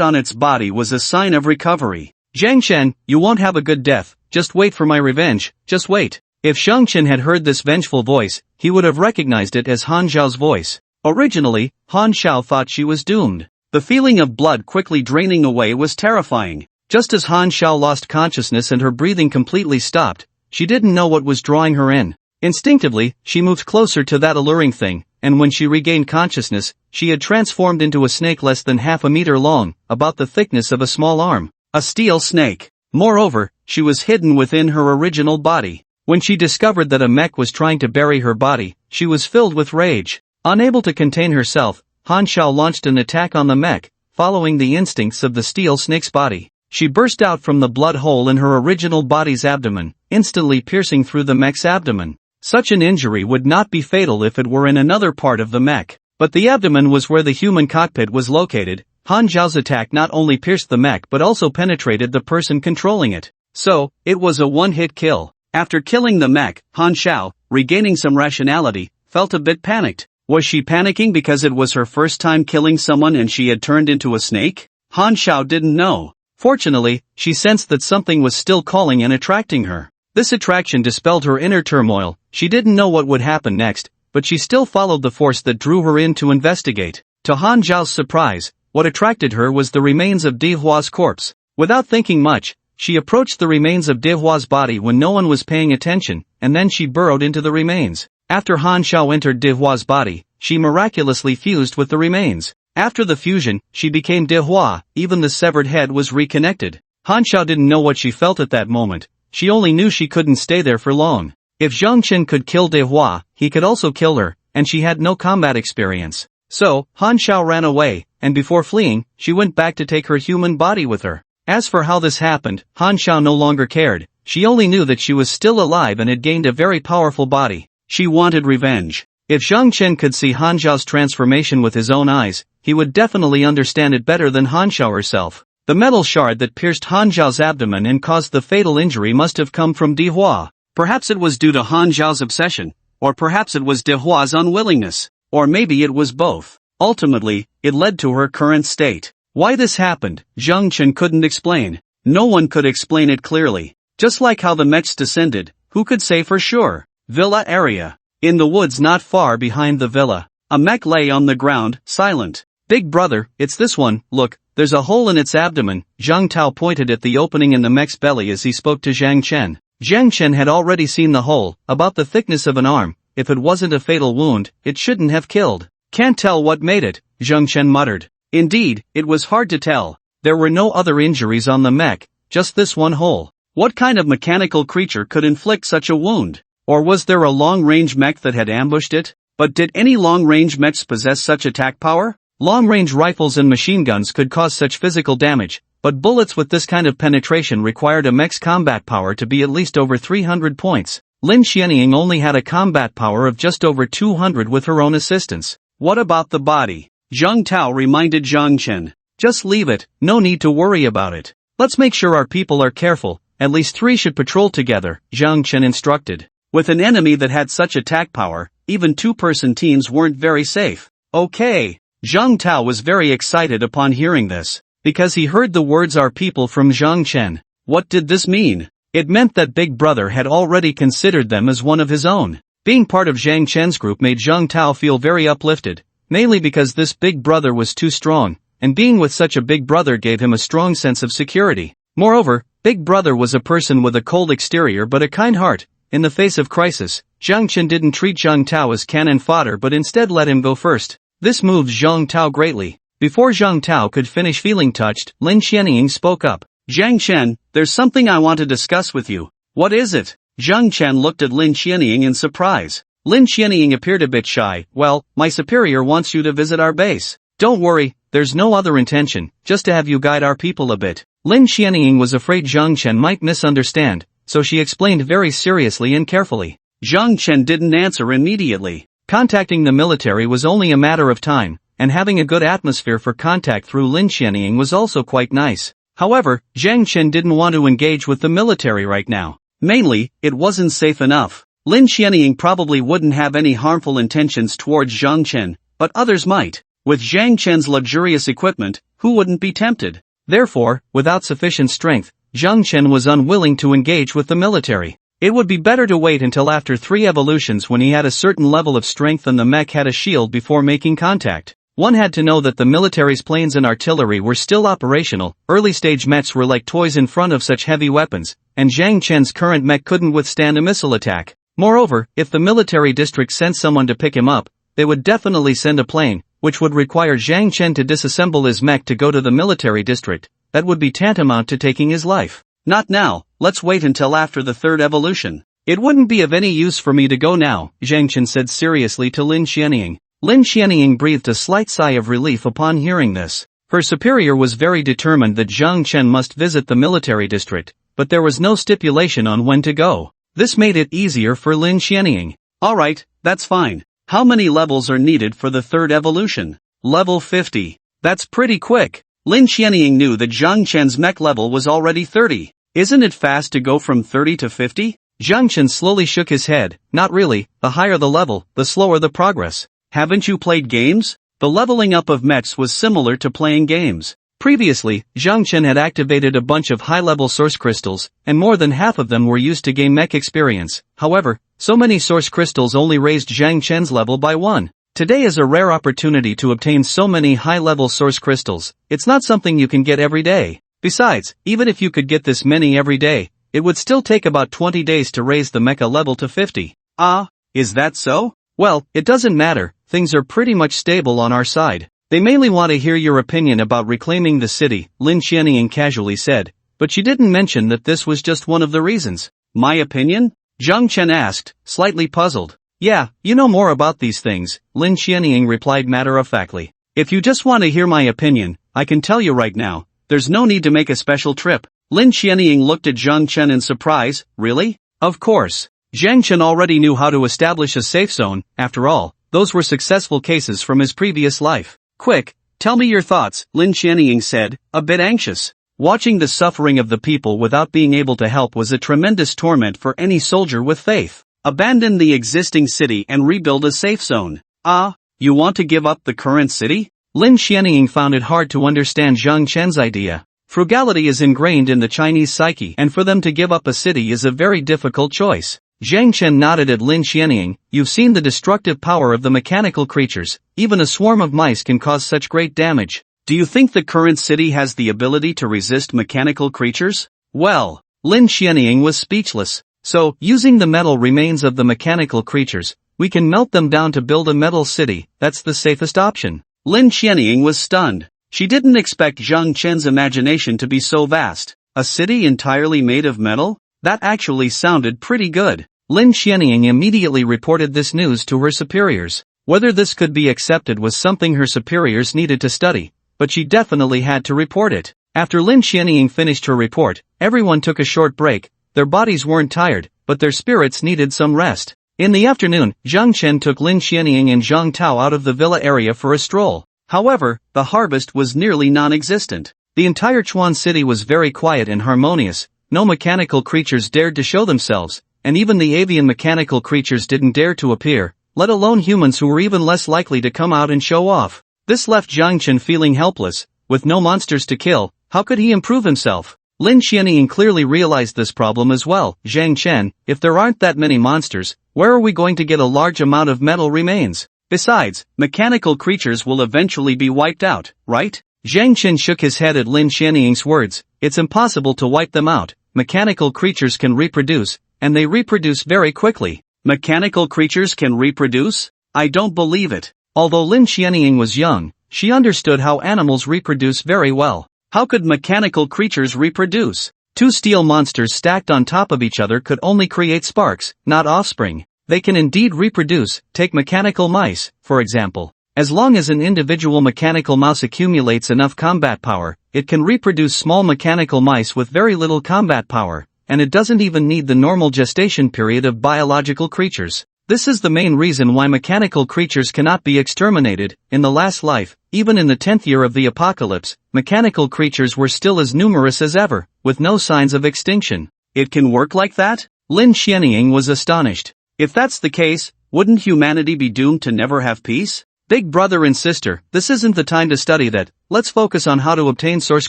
on its body was a sign of recovery. Zhang Chen, you won't have a good death, just wait for my revenge, just wait. If Zhang Chen had heard this vengeful voice, he would have recognized it as Han Xiao's voice. Originally, Han Xiao thought she was doomed. The feeling of blood quickly draining away was terrifying. Just as Han Xiao lost consciousness and her breathing completely stopped, she didn't know what was drawing her in. Instinctively, she moved closer to that alluring thing, and when she regained consciousness, she had transformed into a snake less than half a meter long, about the thickness of a small arm. A steel snake. Moreover, she was hidden within her original body. When she discovered that a mech was trying to bury her body, she was filled with rage. Unable to contain herself, Han Xiao launched an attack on the mech, following the instincts of the steel snake's body. She burst out from the blood hole in her original body's abdomen, instantly piercing through the mech's abdomen. Such an injury would not be fatal if it were in another part of the mech, but the abdomen was where the human cockpit was located. Han Xiao's attack not only pierced the mech but also penetrated the person controlling it. So, it was a one-hit kill. After killing the mech, Han Xiao, regaining some rationality, felt a bit panicked. Was she panicking because it was her first time killing someone and she had turned into a snake? Han Xiao didn't know. Fortunately, she sensed that something was still calling and attracting her. This attraction dispelled her inner turmoil. She didn't know what would happen next, but she still followed the force that drew her in to investigate. To Han Xiao's surprise, what attracted her was the remains of De Hua's corpse. Without thinking much, she approached the remains of De Hua's body when no one was paying attention, and then she burrowed into the remains. After Han Xiao entered De Hua's body, she miraculously fused with the remains. After the fusion, she became De Hua, even the severed head was reconnected. Han Xiao didn't know what she felt at that moment, she only knew she couldn't stay there for long. If Zhang Chen could kill De Hua, he could also kill her, and she had no combat experience. So, Han Xiao ran away, and before fleeing, she went back to take her human body with her. As for how this happened, Han Xiao no longer cared, she only knew that she was still alive and had gained a very powerful body. She wanted revenge. If Zhang Chen could see Han Xiao's transformation with his own eyes, he would definitely understand it better than Han Xiao herself. The metal shard that pierced Han Xiao's abdomen and caused the fatal injury must have come from De Hua. Perhaps it was due to Han Xiao's obsession, or perhaps it was De Hua's unwillingness, or maybe it was both. Ultimately, it led to her current state. Why this happened, Zhang Chen couldn't explain. No one could explain it clearly. Just like how the mechs descended, who could say for sure? Villa area. In the woods not far behind the villa, a mech lay on the ground, silent. Big brother, it's this one, look, there's a hole in its abdomen. Zhang Tao pointed at the opening in the mech's belly as he spoke to Zhang Chen. Zhang Chen had already seen the hole, about the thickness of an arm. If it wasn't a fatal wound, it shouldn't have killed. Can't tell what made it, Zhang Chen muttered. Indeed, it was hard to tell. There were no other injuries on the mech, just this one hole. What kind of mechanical creature could inflict such a wound? Or was there a long-range mech that had ambushed it? But did any long-range mechs possess such attack power? Long-range rifles and machine guns could cause such physical damage, but bullets with this kind of penetration required a mech's combat power to be at least over 300 points. Lin Xianying only had a combat power of just over 200 with her own assistance. What about the body? Zhang Tao reminded Zhang Chen. Just leave it, no need to worry about it. Let's make sure our people are careful, at least 3 should patrol together, Zhang Chen instructed. With an enemy that had such attack power, even 2-person teams weren't very safe. Okay. Zhang Tao was very excited upon hearing this, because he heard the words "our people" from Zhang Chen. What did this mean? It meant that Big Brother had already considered them as one of his own. Being part of Zhang Chen's group made Zhang Tao feel very uplifted, mainly because this Big Brother was too strong, and being with such a Big Brother gave him a strong sense of security. Moreover, Big Brother was a person with a cold exterior but a kind heart. In the face of crisis, Zhang Chen didn't treat Zhang Tao as cannon fodder but instead let him go first. This moved Zhang Tao greatly. Before Zhang Tao could finish feeling touched, Lin Xianying spoke up. Zhang Chen, there's something I want to discuss with you. What is it? Zhang Chen looked at Lin Xianying in surprise. Lin Xianying appeared a bit shy. Well, my superior wants you to visit our base. Don't worry, there's no other intention, just to have you guide our people a bit. Lin Xianying was afraid Zhang Chen might misunderstand, so she explained very seriously and carefully. Zhang Chen didn't answer immediately. Contacting the military was only a matter of time, and having a good atmosphere for contact through Lin Xianying was also quite nice. However, Zhang Chen didn't want to engage with the military right now. Mainly, it wasn't safe enough. Lin Xianying probably wouldn't have any harmful intentions towards Zhang Chen, but others might. With Zhang Chen's luxurious equipment, who wouldn't be tempted? Therefore, without sufficient strength, Zhang Chen was unwilling to engage with the military. It would be better to wait until after 3 evolutions when he had a certain level of strength and the mech had a shield before making contact. One had to know that the military's planes and artillery were still operational. Early-stage mechs were like toys in front of such heavy weapons, and Zhang Chen's current mech couldn't withstand a missile attack. Moreover, if the military district sent someone to pick him up, they would definitely send a plane, which would require Zhang Chen to disassemble his mech to go to the military district. That would be tantamount to taking his life. Not now, let's wait until after the 3rd evolution. It wouldn't be of any use for me to go now, Zhang Chen said seriously to Lin Xianying. Lin Xianying breathed a slight sigh of relief upon hearing this. Her superior was very determined that Zhang Chen must visit the military district, but there was no stipulation on when to go. This made it easier for Lin Xianying. Alright, that's fine. How many levels are needed for the 3rd evolution? Level 50. That's pretty quick. Lin Xianying knew that Zhang Chen's mech level was already 30. Isn't it fast to go from 30 to 50? Zhang Chen slowly shook his head. Not really, the higher the level, the slower the progress. Haven't you played games? The leveling up of mechs was similar to playing games. Previously, Zhang Chen had activated a bunch of high-level source crystals, and more than half of them were used to gain mech experience. However, so many source crystals only raised Zhang Chen's level by 1. Today is a rare opportunity to obtain so many high-level source crystals. It's not something you can get every day. Besides, even if you could get this many every day, it would still take about 20 days to raise the mecha level to 50. Ah, is that so? Well, it doesn't matter, things are pretty much stable on our side. They mainly want to hear your opinion about reclaiming the city, Lin Xianying casually said, but she didn't mention that this was just one of the reasons. My opinion? Zhang Chen asked, slightly puzzled. Yeah, you know more about these things, Lin Xianying replied matter-of-factly. If you just want to hear my opinion, I can tell you right now, there's no need to make a special trip. Lin Xianying looked at Zhang Chen in surprise. Really? Of course. Zhang Chen already knew how to establish a safe zone. After all, those were successful cases from his previous life. Quick, tell me your thoughts, Lin Xianying said, a bit anxious. Watching the suffering of the people without being able to help was a tremendous torment for any soldier with faith. Abandon the existing city and rebuild a safe zone. Ah, you want to give up the current city? Lin Xianying found it hard to understand Zhang Chen's idea. Frugality is ingrained in the Chinese psyche, and for them to give up a city is a very difficult choice. Zhang Chen nodded at Lin Xianying. You've seen the destructive power of the mechanical creatures. Even a swarm of mice can cause such great damage. Do you think the current city has the ability to resist mechanical creatures? Well, Lin Xianying was speechless. So, using the metal remains of the mechanical creatures, we can melt them down to build a metal city. That's the safest option. Lin Xianying was stunned. She didn't expect Zhang Chen's imagination to be so vast. A city entirely made of metal? That actually sounded pretty good. Lin Xianying immediately reported this news to her superiors. Whether this could be accepted was something her superiors needed to study, but she definitely had to report it. After Lin Xianying finished her report, everyone took a short break. Their bodies weren't tired, but their spirits needed some rest. In the afternoon, Zhang Chen took Lin Xianying and Zhang Tao out of the villa area for a stroll. However, the harvest was nearly non-existent. The entire Chuan city was very quiet and harmonious, no mechanical creatures dared to show themselves, and even the avian mechanical creatures didn't dare to appear, let alone humans who were even less likely to come out and show off. This left Jiang Chen feeling helpless. With no monsters to kill, how could he improve himself? Lin Xianying clearly realized this problem as well. Jiang Chen, if there aren't that many monsters, where are we going to get a large amount of metal remains? Besides, mechanical creatures will eventually be wiped out, right? Jiang Chen shook his head at Lin Xianying's words. It's impossible to wipe them out. Mechanical creatures can reproduce, and they reproduce very quickly. Mechanical creatures can reproduce? I don't believe it. Although Lin Xianying was young, she understood how animals reproduce very well. How could mechanical creatures reproduce? Two steel monsters stacked on top of each other could only create sparks, not offspring. They can indeed reproduce. Take mechanical mice, for example. As long as an individual mechanical mouse accumulates enough combat power, it can reproduce small mechanical mice with very little combat power, and it doesn't even need the normal gestation period of biological creatures. This is the main reason why mechanical creatures cannot be exterminated. In the last life, even in the 10th year of the apocalypse, mechanical creatures were still as numerous as ever, with no signs of extinction. It can work like that? Lin Xianying was astonished. If that's the case, wouldn't humanity be doomed to never have peace? Big brother and sister, this isn't the time to study that. Let's focus on how to obtain source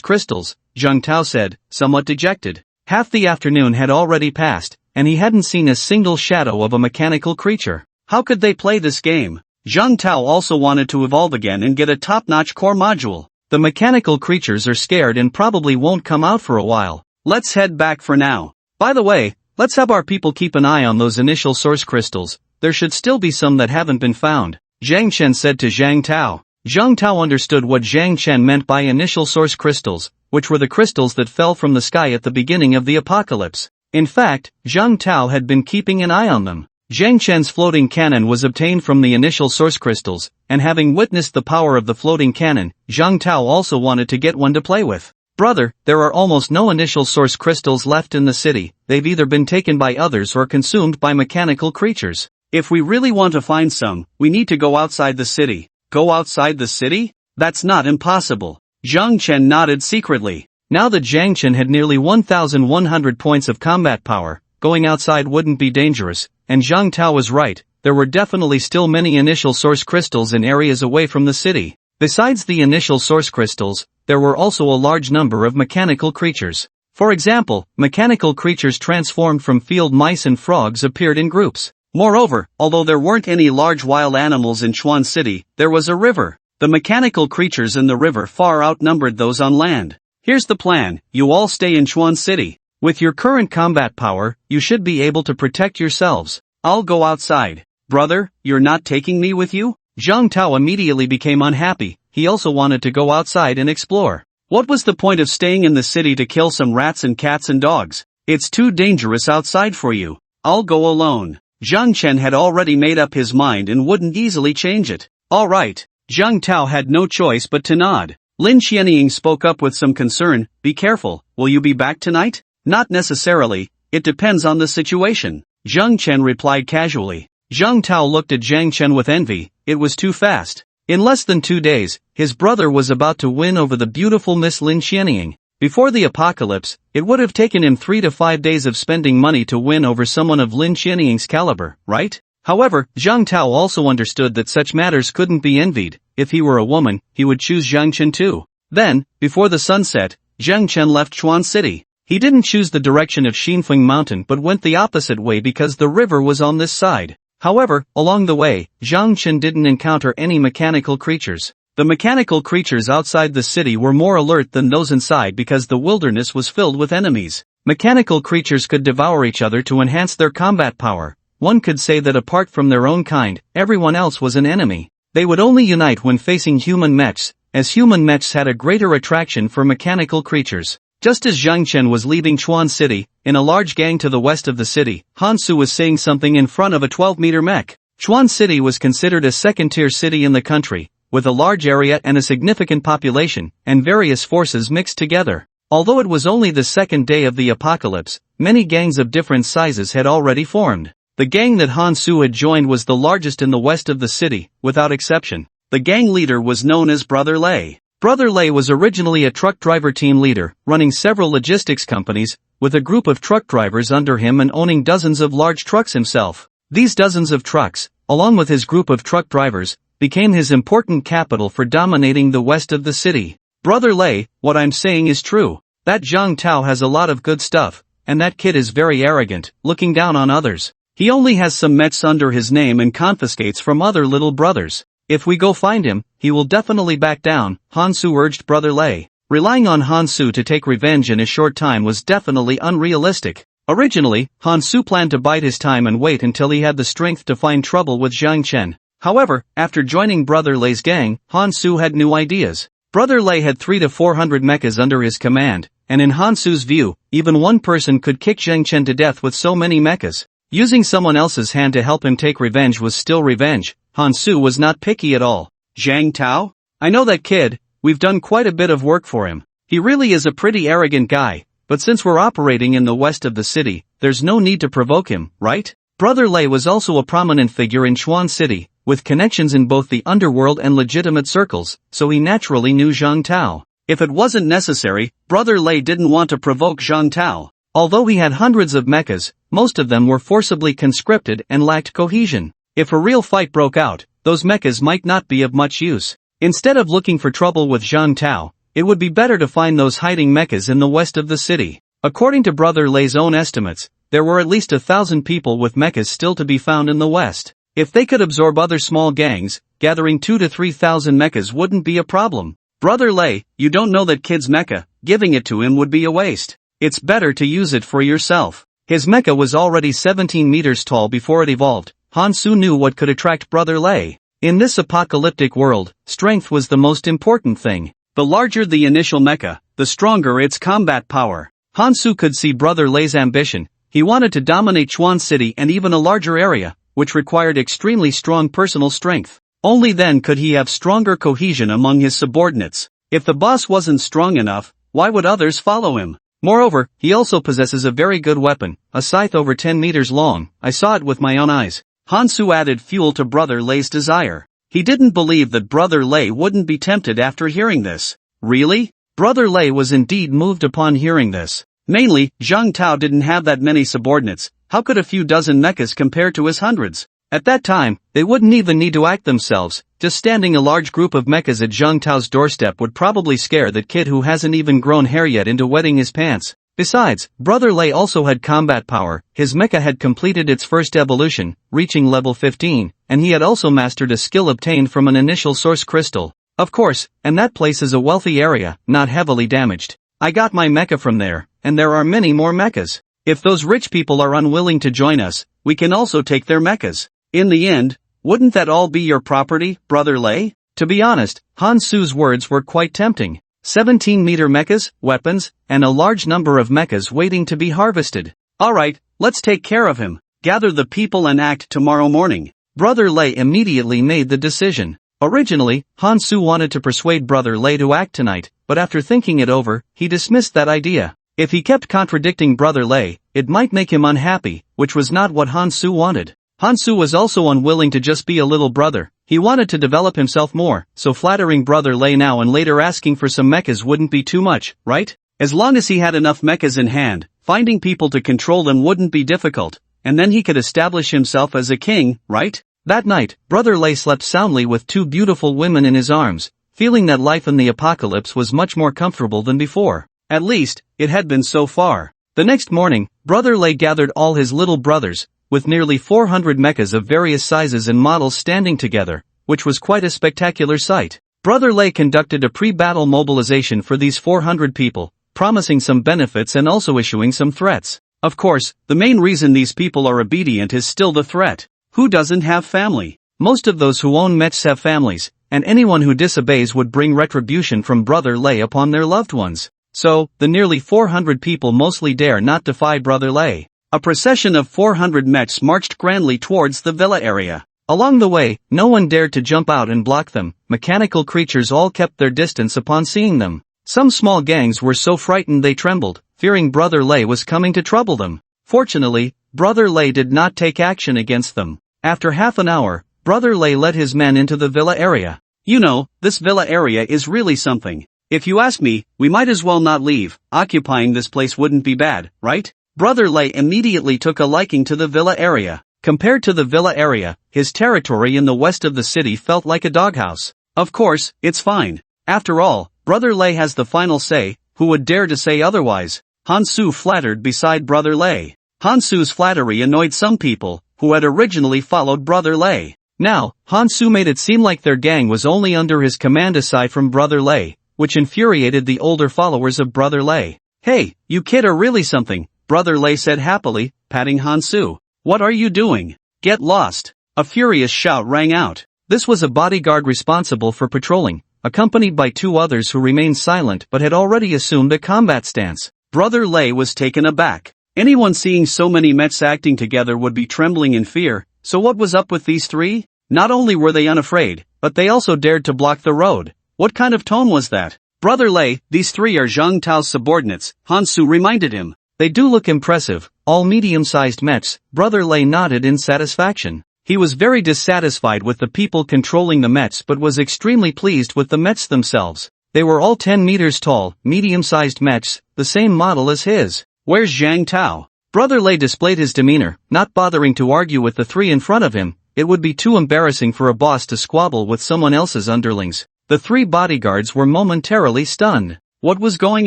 crystals, Zhang Tao said, somewhat dejected. Half the afternoon had already passed, and he hadn't seen a single shadow of a mechanical creature. How could they play this game? Zhang Tao also wanted to evolve again and get a top-notch core module. The mechanical creatures are scared and probably won't come out for a while. Let's head back for now. By the way, let's have our people keep an eye on those initial source crystals. There should still be some that haven't been found, Zhang Chen said to Zhang Tao. Zhang Tao understood what Zhang Chen meant by initial source crystals, which were the crystals that fell from the sky at the beginning of the apocalypse. In fact, Zhang Tao had been keeping an eye on them. Zhang Chen's floating cannon was obtained from the initial source crystals, and having witnessed the power of the floating cannon, Zhang Tao also wanted to get one to play with. Brother, there are almost no initial source crystals left in the city. They've either been taken by others or consumed by mechanical creatures. If we really want to find some, we need to go outside the city. Go outside the city? That's not impossible. Zhang Chen nodded secretly. Now that Zhang Chen had nearly 1,100 points of combat power, going outside wouldn't be dangerous, and Zhang Tao was right, there were definitely still many initial source crystals in areas away from the city. Besides the initial source crystals, there were also a large number of mechanical creatures. For example, mechanical creatures transformed from field mice and frogs appeared in groups. Moreover, although there weren't any large wild animals in Chuan City, there was a river. The mechanical creatures in the river far outnumbered those on land. Here's the plan, you all stay in Chuan City. With your current combat power, you should be able to protect yourselves. I'll go outside. Brother, you're not taking me with you? Zhang Tao immediately became unhappy. He also wanted to go outside and explore. What was the point of staying in the city to kill some rats and cats and dogs? It's too dangerous outside for you. I'll go alone. Zhang Chen had already made up his mind and wouldn't easily change it. All right. Zhang Tao had no choice but to nod. Lin Xianying spoke up with some concern. Be careful, will you be back tonight? Not necessarily, it depends on the situation. Zhang Chen replied casually. Zhang Tao looked at Zhang Chen with envy. It was too fast. In less than 2 days, his brother was about to win over the beautiful Miss Lin Xianying. Before the apocalypse, it would have taken him 3 to 5 days of spending money to win over someone of Lin Xianying's caliber, right? However, Zhang Tao also understood that such matters couldn't be envied. If he were a woman, he would choose Zhang Chen too. Then, before the sun set, Zhang Chen left Chuan City. He didn't choose the direction of Xinfeng Mountain but went the opposite way because the river was on this side. However, along the way, Zhang Chen didn't encounter any mechanical creatures. The mechanical creatures outside the city were more alert than those inside because the wilderness was filled with enemies. Mechanical creatures could devour each other to enhance their combat power. One could say that apart from their own kind, everyone else was an enemy. They would only unite when facing human mechs, as human mechs had a greater attraction for mechanical creatures. Just as Zhang Chen was leaving Chuan City, in a large gang to the west of the city, Han Su was saying something in front of a 12-meter mech. Chuan City was considered a second-tier city in the country, with a large area and a significant population, and various forces mixed together. Although it was only the second day of the apocalypse, many gangs of different sizes had already formed. The gang that Han Su had joined was the largest in the west of the city, without exception. The gang leader was known as Brother Lei. Brother Lei was originally a truck driver team leader, running several logistics companies, with a group of truck drivers under him and owning dozens of large trucks himself. These dozens of trucks, along with his group of truck drivers, became his important capital for dominating the west of the city. Brother Lei, what I'm saying is true. That Zhang Tao has a lot of good stuff, and that kid is very arrogant, looking down on others. He only has some mechs under his name and confiscates from other little brothers. If we go find him, he will definitely back down, Han-Su urged Brother Lei. Relying on Han-Su to take revenge in a short time was definitely unrealistic. Originally, Han-Su planned to bide his time and wait until he had the strength to find trouble with Zhang Chen. However, after joining Brother Lei's gang, Han-Su had new ideas. Brother Lei had 300 to 400 mechas under his command, and in Han-Su's view, even one person could kick Zhang Chen to death with so many mechas. Using someone else's hand to help him take revenge was still revenge. Han-Su was not picky at all. Zhang Tao? I know that kid, we've done quite a bit of work for him. He really is a pretty arrogant guy, but since we're operating in the west of the city, there's no need to provoke him, right? Brother Lei was also a prominent figure in Chuan City, with connections in both the underworld and legitimate circles, so he naturally knew Zhang Tao. If it wasn't necessary, Brother Lei didn't want to provoke Zhang Tao. Although he had hundreds of mechas, most of them were forcibly conscripted and lacked cohesion. If a real fight broke out, those mechas might not be of much use. Instead of looking for trouble with Zhang Tao, it would be better to find those hiding mechas in the west of the city. According to Brother Lei's own estimates, there were at least 1,000 people with mechas still to be found in the west. If they could absorb other small gangs, gathering 2,000 to 3,000 mechas wouldn't be a problem. Brother Lei, you don't know that kid's mecha, giving it to him would be a waste. It's better to use it for yourself. His mecha was already 17 meters tall before it evolved. Han-Su knew what could attract Brother Lei. In this apocalyptic world, strength was the most important thing. The larger the initial mecha, the stronger its combat power. Han-Su could see Brother Lei's ambition. He wanted to dominate Chuan City and even a larger area, which required extremely strong personal strength. Only then could he have stronger cohesion among his subordinates. If the boss wasn't strong enough, why would others follow him? Moreover, he also possesses a very good weapon, a scythe over 10 meters long. I saw it with my own eyes. Han-Su added fuel to Brother Lei's desire. He didn't believe that Brother Lei wouldn't be tempted after hearing this. Really? Brother Lei was indeed moved upon hearing this. Mainly, Zhang Tao didn't have that many subordinates. How could a few dozen mechas compare to his hundreds? At that time, they wouldn't even need to act themselves. Just standing a large group of mechas at Zhang Tao's doorstep would probably scare that kid who hasn't even grown hair yet into wetting his pants. Besides, Brother Lei also had combat power. His mecha had completed its first evolution, reaching level 15, and he had also mastered a skill obtained from an initial source crystal. Of course, and that place is a wealthy area, not heavily damaged. I got my mecha from there, and there are many more mechas. If those rich people are unwilling to join us, we can also take their mechas. In the end, wouldn't that all be your property, Brother Lei? To be honest, Han-Su's words were quite tempting. 17-meter mechas, weapons, and a large number of mechas waiting to be harvested. Alright, let's take care of him. Gather the people and act tomorrow morning. Brother Lei immediately made the decision. Originally, Han-Su wanted to persuade Brother Lei to act tonight, but after thinking it over, he dismissed that idea. If he kept contradicting Brother Lei, it might make him unhappy, which was not what Han-Su wanted. Han-Su was also unwilling to just be a little brother. He wanted to develop himself more, so flattering Brother Lei now and later asking for some mechas wouldn't be too much, right? As long as he had enough mechas in hand, finding people to control them wouldn't be difficult, and then he could establish himself as a king, right? That night, Brother Lei slept soundly with 2 beautiful women in his arms, feeling that life in the apocalypse was much more comfortable than before. At least, it had been so far. The next morning, Brother Lei gathered all his little brothers, with nearly 400 mechas of various sizes and models standing together, which was quite a spectacular sight. Brother Lei conducted a pre-battle mobilization for these 400 people, promising some benefits and also issuing some threats. Of course, the main reason these people are obedient is still the threat. Who doesn't have family? Most of those who own mechs have families, and anyone who disobeys would bring retribution from Brother Lei upon their loved ones. So, the nearly 400 people mostly dare not defy Brother Lei. A procession of 400 mechs marched grandly towards the villa area. Along the way, no one dared to jump out and block them. Mechanical creatures all kept their distance upon seeing them. Some small gangs were so frightened they trembled, fearing Brother Lei was coming to trouble them. Fortunately, Brother Lei did not take action against them. After half an hour, Brother Lei led his men into the villa area. You know, this villa area is really something. If you ask me, we might as well not leave. Occupying this place wouldn't be bad, right? Brother Lei immediately took a liking to the villa area. Compared to the villa area, his territory in the west of the city felt like a doghouse. Of course, it's fine. After all, Brother Lei has the final say. Who would dare to say otherwise? Han-su flattered beside Brother Lei. Han-su's flattery annoyed some people, who had originally followed Brother Lei. Now, Han-su made it seem like their gang was only under his command aside from Brother Lei, which infuriated the older followers of Brother Lei. Hey, you kid are really something, Brother Lei said happily, patting Han-su. What are you doing? Get lost. A furious shout rang out. This was a bodyguard responsible for patrolling, accompanied by two others who remained silent but had already assumed a combat stance. Brother Lei was taken aback. Anyone seeing so many mechs acting together would be trembling in fear, so what was up with these three? Not only were they unafraid, but they also dared to block the road. What kind of tone was that? Brother Lei, these three are Zhang Tao's subordinates, Han-su reminded him. They do look impressive, all medium-sized mechs. Brother Lei nodded in satisfaction. He was very dissatisfied with the people controlling the mechs but was extremely pleased with the mechs themselves. They were all 10 meters tall, medium-sized mechs, the same model as his. Where's Zhang Tao? Brother Lei displayed his demeanor, not bothering to argue with the three in front of him. It would be too embarrassing for a boss to squabble with someone else's underlings. The three bodyguards were momentarily stunned. What was going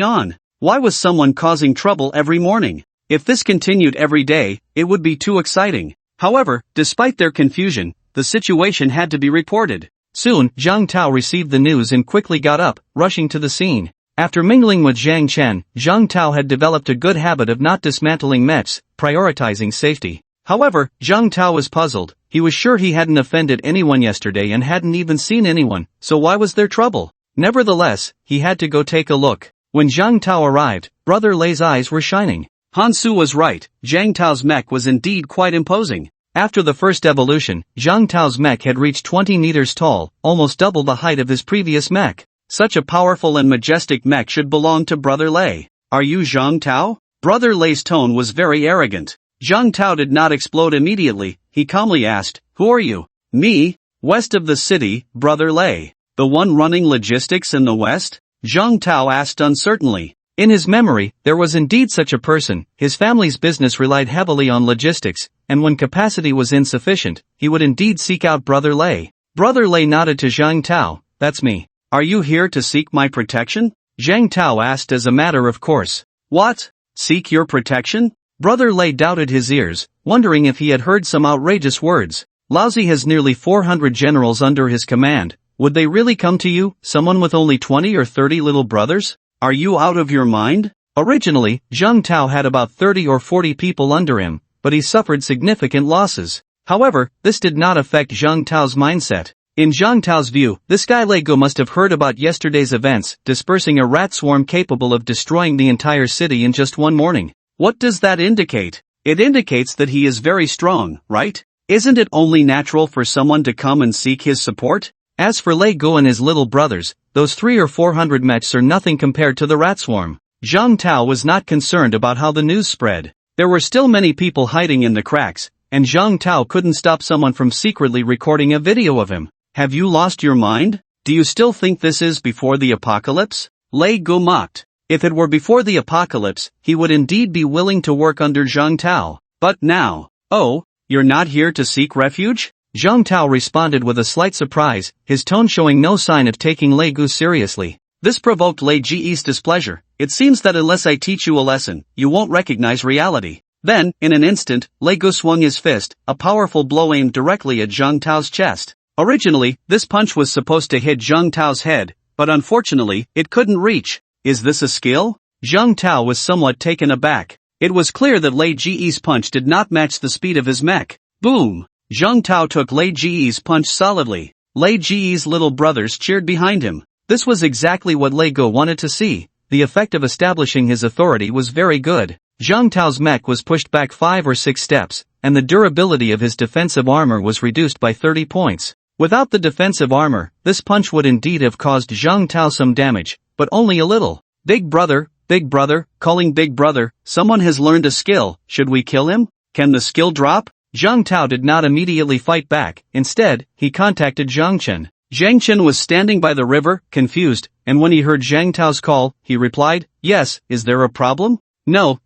on? Why was someone causing trouble every morning? If this continued every day, it would be too exciting. However, despite their confusion, the situation had to be reported. Soon, Zhang Tao received the news and quickly got up, rushing to the scene. After mingling with Zhang Chen, Zhang Tao had developed a good habit of not dismantling mechs, prioritizing safety. However, Zhang Tao was puzzled. He was sure he hadn't offended anyone yesterday and hadn't even seen anyone, so why was there trouble? Nevertheless, he had to go take a look. When Zhang Tao arrived, Brother Lei's eyes were shining. Han-su was right, Zhang Tao's mech was indeed quite imposing. After the first evolution, Zhang Tao's mech had reached 20 meters tall, almost double the height of his previous mech. Such a powerful and majestic mech should belong to Brother Lei. Are you Zhang Tao? Brother Lei's tone was very arrogant. Zhang Tao did not explode immediately. He calmly asked, who are you? Me? West of the city, Brother Lei. The one running logistics in the west? Zhang Tao asked uncertainly. In his memory, there was indeed such a person. His family's business relied heavily on logistics, and when capacity was insufficient, he would indeed seek out Brother Lei. Brother Lei nodded to Zhang Tao. That's me. Are you here to seek my protection? Zhang Tao asked as a matter of course. What? Seek your protection? Brother Lei doubted his ears, wondering if he had heard some outrageous words. Laozi has nearly 400 generals under his command. Would they really come to you, someone with only 20 or 30 little brothers? Are you out of your mind? Originally, Zhang Tao had about 30 or 40 people under him, but he suffered significant losses. However, this did not affect Zhang Tao's mindset. In Zhang Tao's view, this guy Lego must have heard about yesterday's events, dispersing a rat swarm capable of destroying the entire city in just one morning. What does that indicate? It indicates that he is very strong, right? Isn't it only natural for someone to come and seek his support? As for Lego and his little brothers, those 300 or 400 mechs are nothing compared to the rat swarm. Zhang Tao was not concerned about how the news spread. There were still many people hiding in the cracks, and Zhang Tao couldn't stop someone from secretly recording a video of him. Have you lost your mind? Do you still think this is before the apocalypse? Lei Gu mocked. If it were before the apocalypse, he would indeed be willing to work under Zhang Tao. But now, oh, you're not here to seek refuge? Zhang Tao responded with a slight surprise, his tone showing no sign of taking Lei Gu seriously. This provoked Lei Ji's displeasure. It seems that unless I teach you a lesson, you won't recognize reality. Then, in an instant, Lei Gu swung his fist, a powerful blow aimed directly at Zhang Tao's chest. Originally, this punch was supposed to hit Zhang Tao's head, but unfortunately, it couldn't reach. Is this a skill? Zhang Tao was somewhat taken aback. It was clear that Lei Ji's punch did not match the speed of his mech. Boom! Zhang Tao took Lei Ji's punch solidly. Lei Ji's little brothers cheered behind him. This was exactly what Lei Go wanted to see. The effect of establishing his authority was very good. Zhang Tao's mech was pushed back 5 or 6 steps, and the durability of his defensive armor was reduced by 30 points. Without the defensive armor, this punch would indeed have caused Zhang Tao some damage, but only a little. Big brother, calling big brother, someone has learned a skill, should we kill him? Can the skill drop? Zhang Tao did not immediately fight back, instead, he contacted Zhang Chen. Zhang Chen was standing by the river, confused, and when he heard Zhang Tao's call, he replied, "Yes, is there a problem?" No,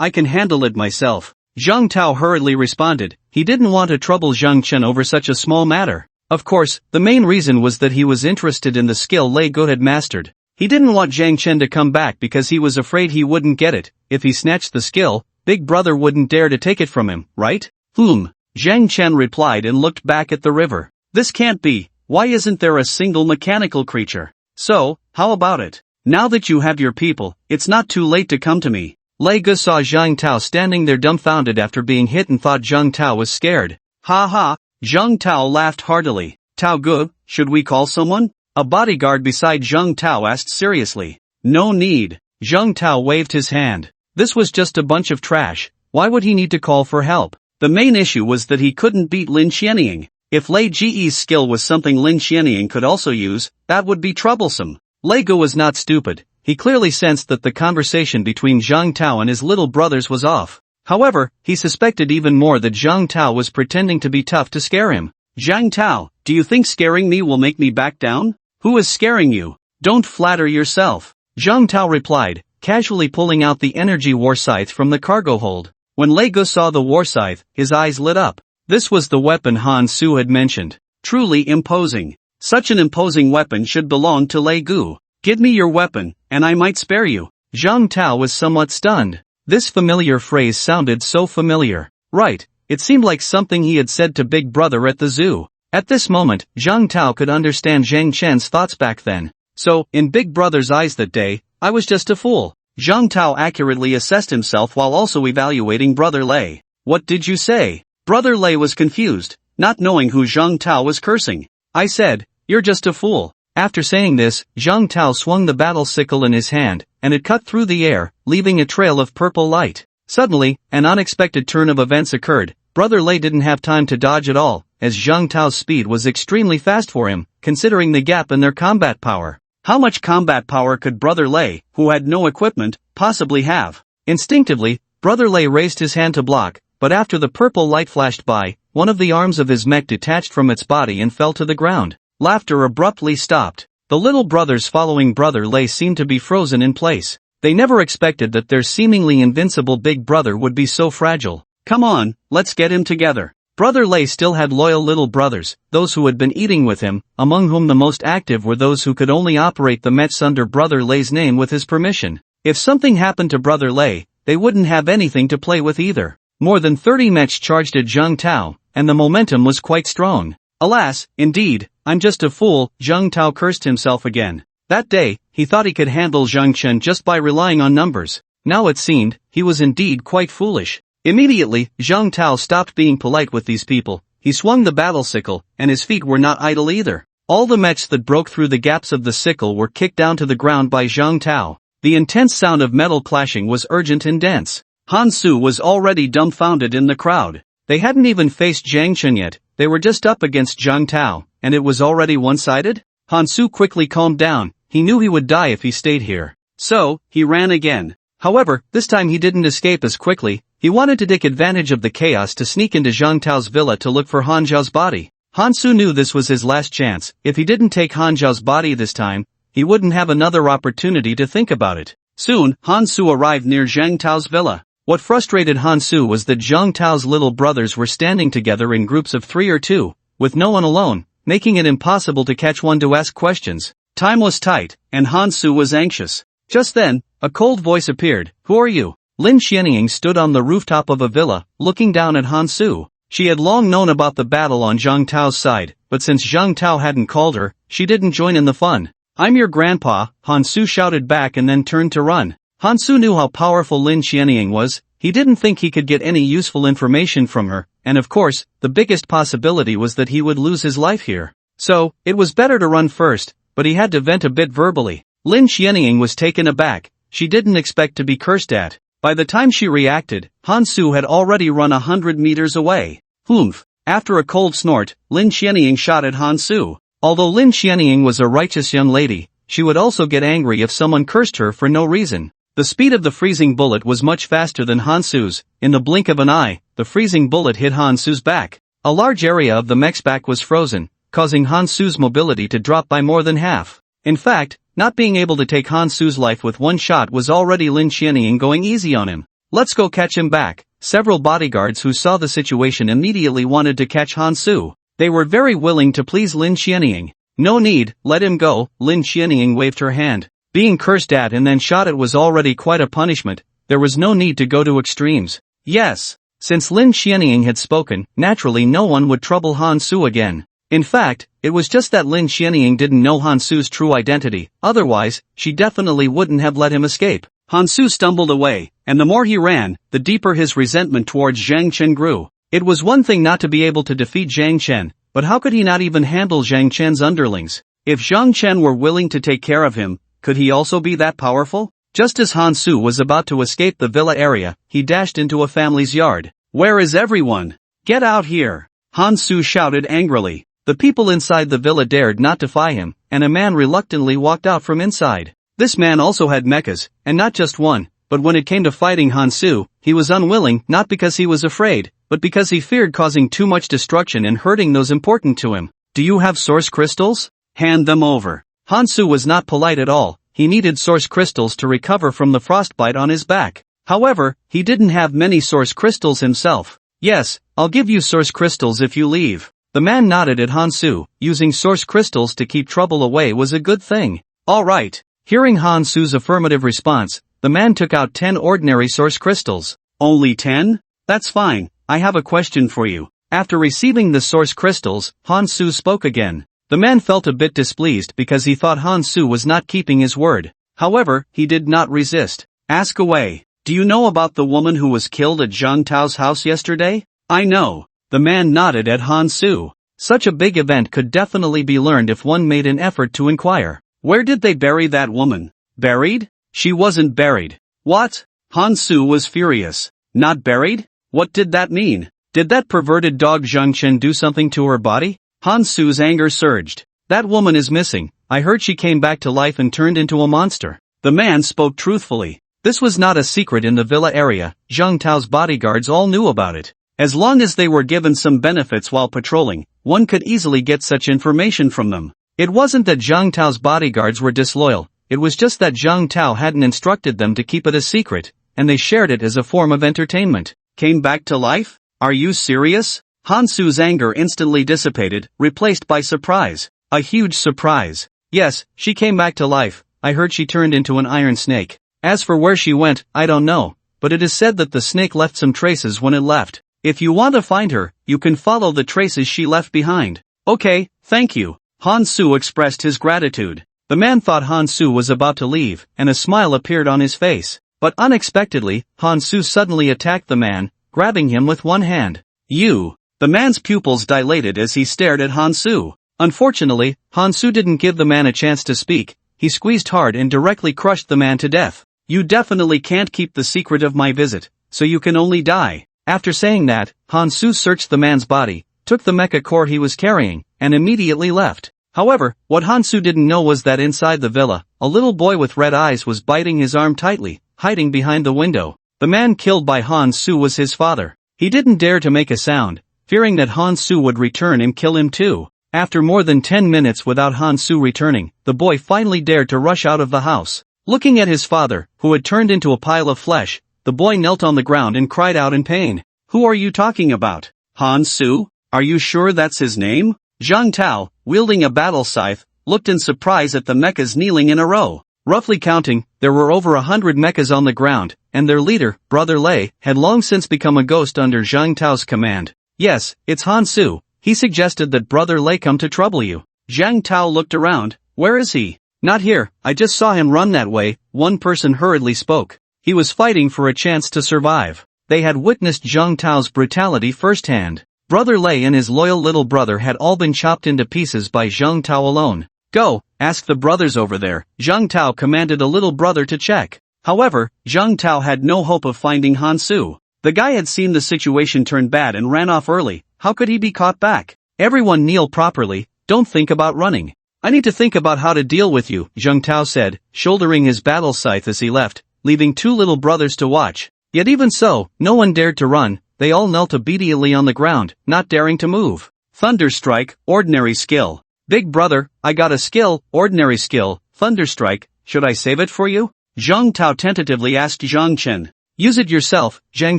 I can handle it myself." Zhang Tao hurriedly responded. He didn't want to trouble Zhang Chen over such a small matter. Of course, the main reason was that he was interested in the skill Lei Go had mastered. He didn't want Zhang Chen to come back because he was afraid he wouldn't get it. If he snatched the skill, Big Brother wouldn't dare to take it from him, right? Zhang Chen replied and looked back at the river. This can't be. Why isn't there a single mechanical creature? So, how about it? Now that you have your people, it's not too late to come to me. Lei Ge saw Zhang Tao standing there dumbfounded after being hit and thought Zhang Tao was scared. Ha ha, Zhang Tao laughed heartily. Tao Ge, should we call someone? A bodyguard beside Zhang Tao asked seriously. No need. Zhang Tao waved his hand. This was just a bunch of trash. Why would he need to call for help? The main issue was that he couldn't beat Lin Xianying. If Lei Ge's skill was something Lin Xianying could also use, that would be troublesome. Lei Ge was not stupid. He clearly sensed that the conversation between Zhang Tao and his little brothers was off. However, he suspected even more that Zhang Tao was pretending to be tough to scare him. Zhang Tao, do you think scaring me will make me back down? Who is scaring you? Don't flatter yourself. Zhang Tao replied, casually pulling out the energy war scythe from the cargo hold. When Lei Ge saw the war scythe, his eyes lit up. This was the weapon Han Su had mentioned. Truly imposing. Such an imposing weapon should belong to Lei Ge. Give me your weapon, and I might spare you. Zhang Tao was somewhat stunned. This familiar phrase sounded so familiar. Right, it seemed like something he had said to Big Brother at the zoo. At this moment, Zhang Tao could understand Zhang Chen's thoughts back then. So, in Big Brother's eyes that day, I was just a fool. Zhang Tao accurately assessed himself while also evaluating Brother Lei. What did you say? Brother Lei was confused, not knowing who Zhang Tao was cursing. I said, you're just a fool. After saying this, Zhang Tao swung the battle sickle in his hand, and it cut through the air, leaving a trail of purple light. Suddenly, an unexpected turn of events occurred. Brother Lei didn't have time to dodge at all, as Zhang Tao's speed was extremely fast for him, considering the gap in their combat power. How much combat power could Brother Lei, who had no equipment, possibly have? Instinctively, Brother Lei raised his hand to block, but after the purple light flashed by, one of the arms of his mech detached from its body and fell to the ground. Laughter abruptly stopped. The little brothers following Brother Lei seemed to be frozen in place. They never expected that their seemingly invincible Big Brother would be so fragile. Come on, let's get him together. Brother Lei still had loyal little brothers, those who had been eating with him, among whom the most active were those who could only operate the mechs under Brother Lei's name with his permission. If something happened to Brother Lei, they wouldn't have anything to play with either. More than 30 mechs charged at Zhang Tao, and the momentum was quite strong. Alas, indeed, I'm just a fool, Zhang Tao cursed himself again. That day, he thought he could handle Zhang Chen just by relying on numbers. Now it seemed, he was indeed quite foolish. Immediately, Zhang Tao stopped being polite with these people. He swung the battle sickle, and his feet were not idle either. All the mechs that broke through the gaps of the sickle were kicked down to the ground by Zhang Tao. The intense sound of metal clashing was urgent and dense. Han Su was already dumbfounded in the crowd. They hadn't even faced Zhang Chen yet, they were just up against Zhang Tao, and it was already one-sided? Han Su quickly calmed down. He knew he would die if he stayed here. So, he ran again. However, this time he didn't escape as quickly. He wanted to take advantage of the chaos to sneak into Zhang Tao's villa to look for Han Zhao's body. Han Su knew this was his last chance. If he didn't take Han Zhao's body this time, he wouldn't have another opportunity to think about it. Soon, Han Su arrived near Zhang Tao's villa. What frustrated Han Su was that Zhang Tao's little brothers were standing together in groups of 3 or 2, with no one alone, making it impossible to catch one to ask questions. Time was tight, and Han Su was anxious. Just then, a cold voice appeared. Who are you? Lin Xianying stood on the rooftop of a villa, looking down at Han Su. She had long known about the battle on Zhang Tao's side, but since Zhang Tao hadn't called her, she didn't join in the fun. I'm your grandpa, Han Su shouted back and then turned to run. Han Su knew how powerful Lin Xianying was. He didn't think he could get any useful information from her, and of course, the biggest possibility was that he would lose his life here. So, it was better to run first, but he had to vent a bit verbally. Lin Xianying was taken aback. She didn't expect to be cursed at. By the time she reacted, Han Su had already run 100 meters away. Humph. After a cold snort, Lin Xianying shot at Han Su. Although Lin Xianying was a righteous young lady, she would also get angry if someone cursed her for no reason. The speed of the freezing bullet was much faster than Han Su's. In the blink of an eye, the freezing bullet hit Han Su's back. A large area of the mech's back was frozen, causing Han Su's mobility to drop by more than half. In fact, not being able to take Han Su's life with one shot was already Lin Qianning going easy on him. Let's go catch him back. Several bodyguards who saw the situation immediately wanted to catch Han Su. They were very willing to please Lin Qianning. No need, let him go, Lin Qianning waved her hand. Being cursed at and then shot at was already quite a punishment. There was no need to go to extremes. Yes. Since Lin Qianning had spoken, naturally no one would trouble Han Su again. In fact, it was just that Lin Qianning didn't know Han Su's true identity, otherwise, she definitely wouldn't have let him escape. Han Su stumbled away, and the more he ran, the deeper his resentment towards Zhang Chen grew. It was one thing not to be able to defeat Zhang Chen, but how could he not even handle Zhang Chen's underlings? If Zhang Chen were willing to take care of him, could he also be that powerful? Just as Han Su was about to escape the villa area, he dashed into a family's yard. Where is everyone? Get out here! Han Su shouted angrily. The people inside the villa dared not defy him, and a man reluctantly walked out from inside. This man also had mechas, and not just one, but when it came to fighting Han Su, he was unwilling, not because he was afraid, but because he feared causing too much destruction and hurting those important to him. Do you have source crystals? Hand them over. Han Su was not polite at all. He needed source crystals to recover from the frostbite on his back. However, he didn't have many source crystals himself. Yes, I'll give you source crystals if you leave. The man nodded at Han Su. Using source crystals to keep trouble away was a good thing. Alright. Hearing Han Su's affirmative response, the man took out 10 ordinary source crystals. Only 10? That's fine, I have a question for you. After receiving the source crystals, Han Su spoke again. The man felt a bit displeased because he thought Han Su was not keeping his word. However, he did not resist. Ask away. Do you know about the woman who was killed at Zhang Tao's house yesterday? I know. The man nodded at Han Su. Such a big event could definitely be learned if one made an effort to inquire. Where did they bury that woman? Buried? She wasn't buried. What? Han Su was furious. Not buried? What did that mean? Did that perverted dog Zhang Chen do something to her body? Han Su's anger surged. That woman is missing. I heard she came back to life and turned into a monster. The man spoke truthfully. This was not a secret in the villa area. Zhang Tao's bodyguards all knew about it. As long as they were given some benefits while patrolling, one could easily get such information from them. It wasn't that Zhang Tao's bodyguards were disloyal, it was just that Zhang Tao hadn't instructed them to keep it a secret, and they shared it as a form of entertainment. Came back to life? Are you serious? Han Su's anger instantly dissipated, replaced by surprise. A huge surprise. Yes, she came back to life. I heard she turned into an iron snake. As for where she went, I don't know, but it is said that the snake left some traces when it left. If you want to find her, you can follow the traces she left behind. Okay, thank you. Han Su expressed his gratitude. The man thought Han Su was about to leave, and a smile appeared on his face. But unexpectedly, Han Su suddenly attacked the man, grabbing him with one hand. You! The man's pupils dilated as he stared at Han Su. Unfortunately, Han Su didn't give the man a chance to speak. He squeezed hard and directly crushed the man to death. You definitely can't keep the secret of my visit, so you can only die. After saying that, Han Su searched the man's body, took the mecha core he was carrying, and immediately left. However, what Han Su didn't know was that inside the villa, a little boy with red eyes was biting his arm tightly, hiding behind the window. The man killed by Han Su was his father. He didn't dare to make a sound, fearing that Han Su would return and kill him too. After more than 10 minutes without Han Su returning, the boy finally dared to rush out of the house. Looking at his father, who had turned into a pile of flesh, the boy knelt on the ground and cried out in pain. Who are you talking about? Han Su? Are you sure that's his name? Zhang Tao, wielding a battle scythe, looked in surprise at the mechas kneeling in a row. Roughly counting, there were over 100 mechas on the ground, and their leader, Brother Lei, had long since become a ghost under Zhang Tao's command. Yes, it's Han Su. He suggested that Brother Lei come to trouble you. Zhang Tao looked around. Where is he? Not here, I just saw him run that way, one person hurriedly spoke. He was fighting for a chance to survive. They had witnessed Zhang Tao's brutality firsthand. Brother Lei and his loyal little brother had all been chopped into pieces by Zhang Tao alone. Go, ask the brothers over there, Zhang Tao commanded a little brother to check. However, Zhang Tao had no hope of finding Han Su. The guy had seen the situation turn bad and ran off early. How could he be caught back? Everyone kneel properly, don't think about running. I need to think about how to deal with you, Zhang Tao said, shouldering his battle scythe as he left, leaving two little brothers to watch. Yet even so, no one dared to run, they all knelt obediently on the ground, not daring to move. Thunderstrike, ordinary skill. Big brother, I got a skill, ordinary skill, Thunderstrike, should I save it for you? Zhang Tao tentatively asked Zhang Chen. Use it yourself, Zhang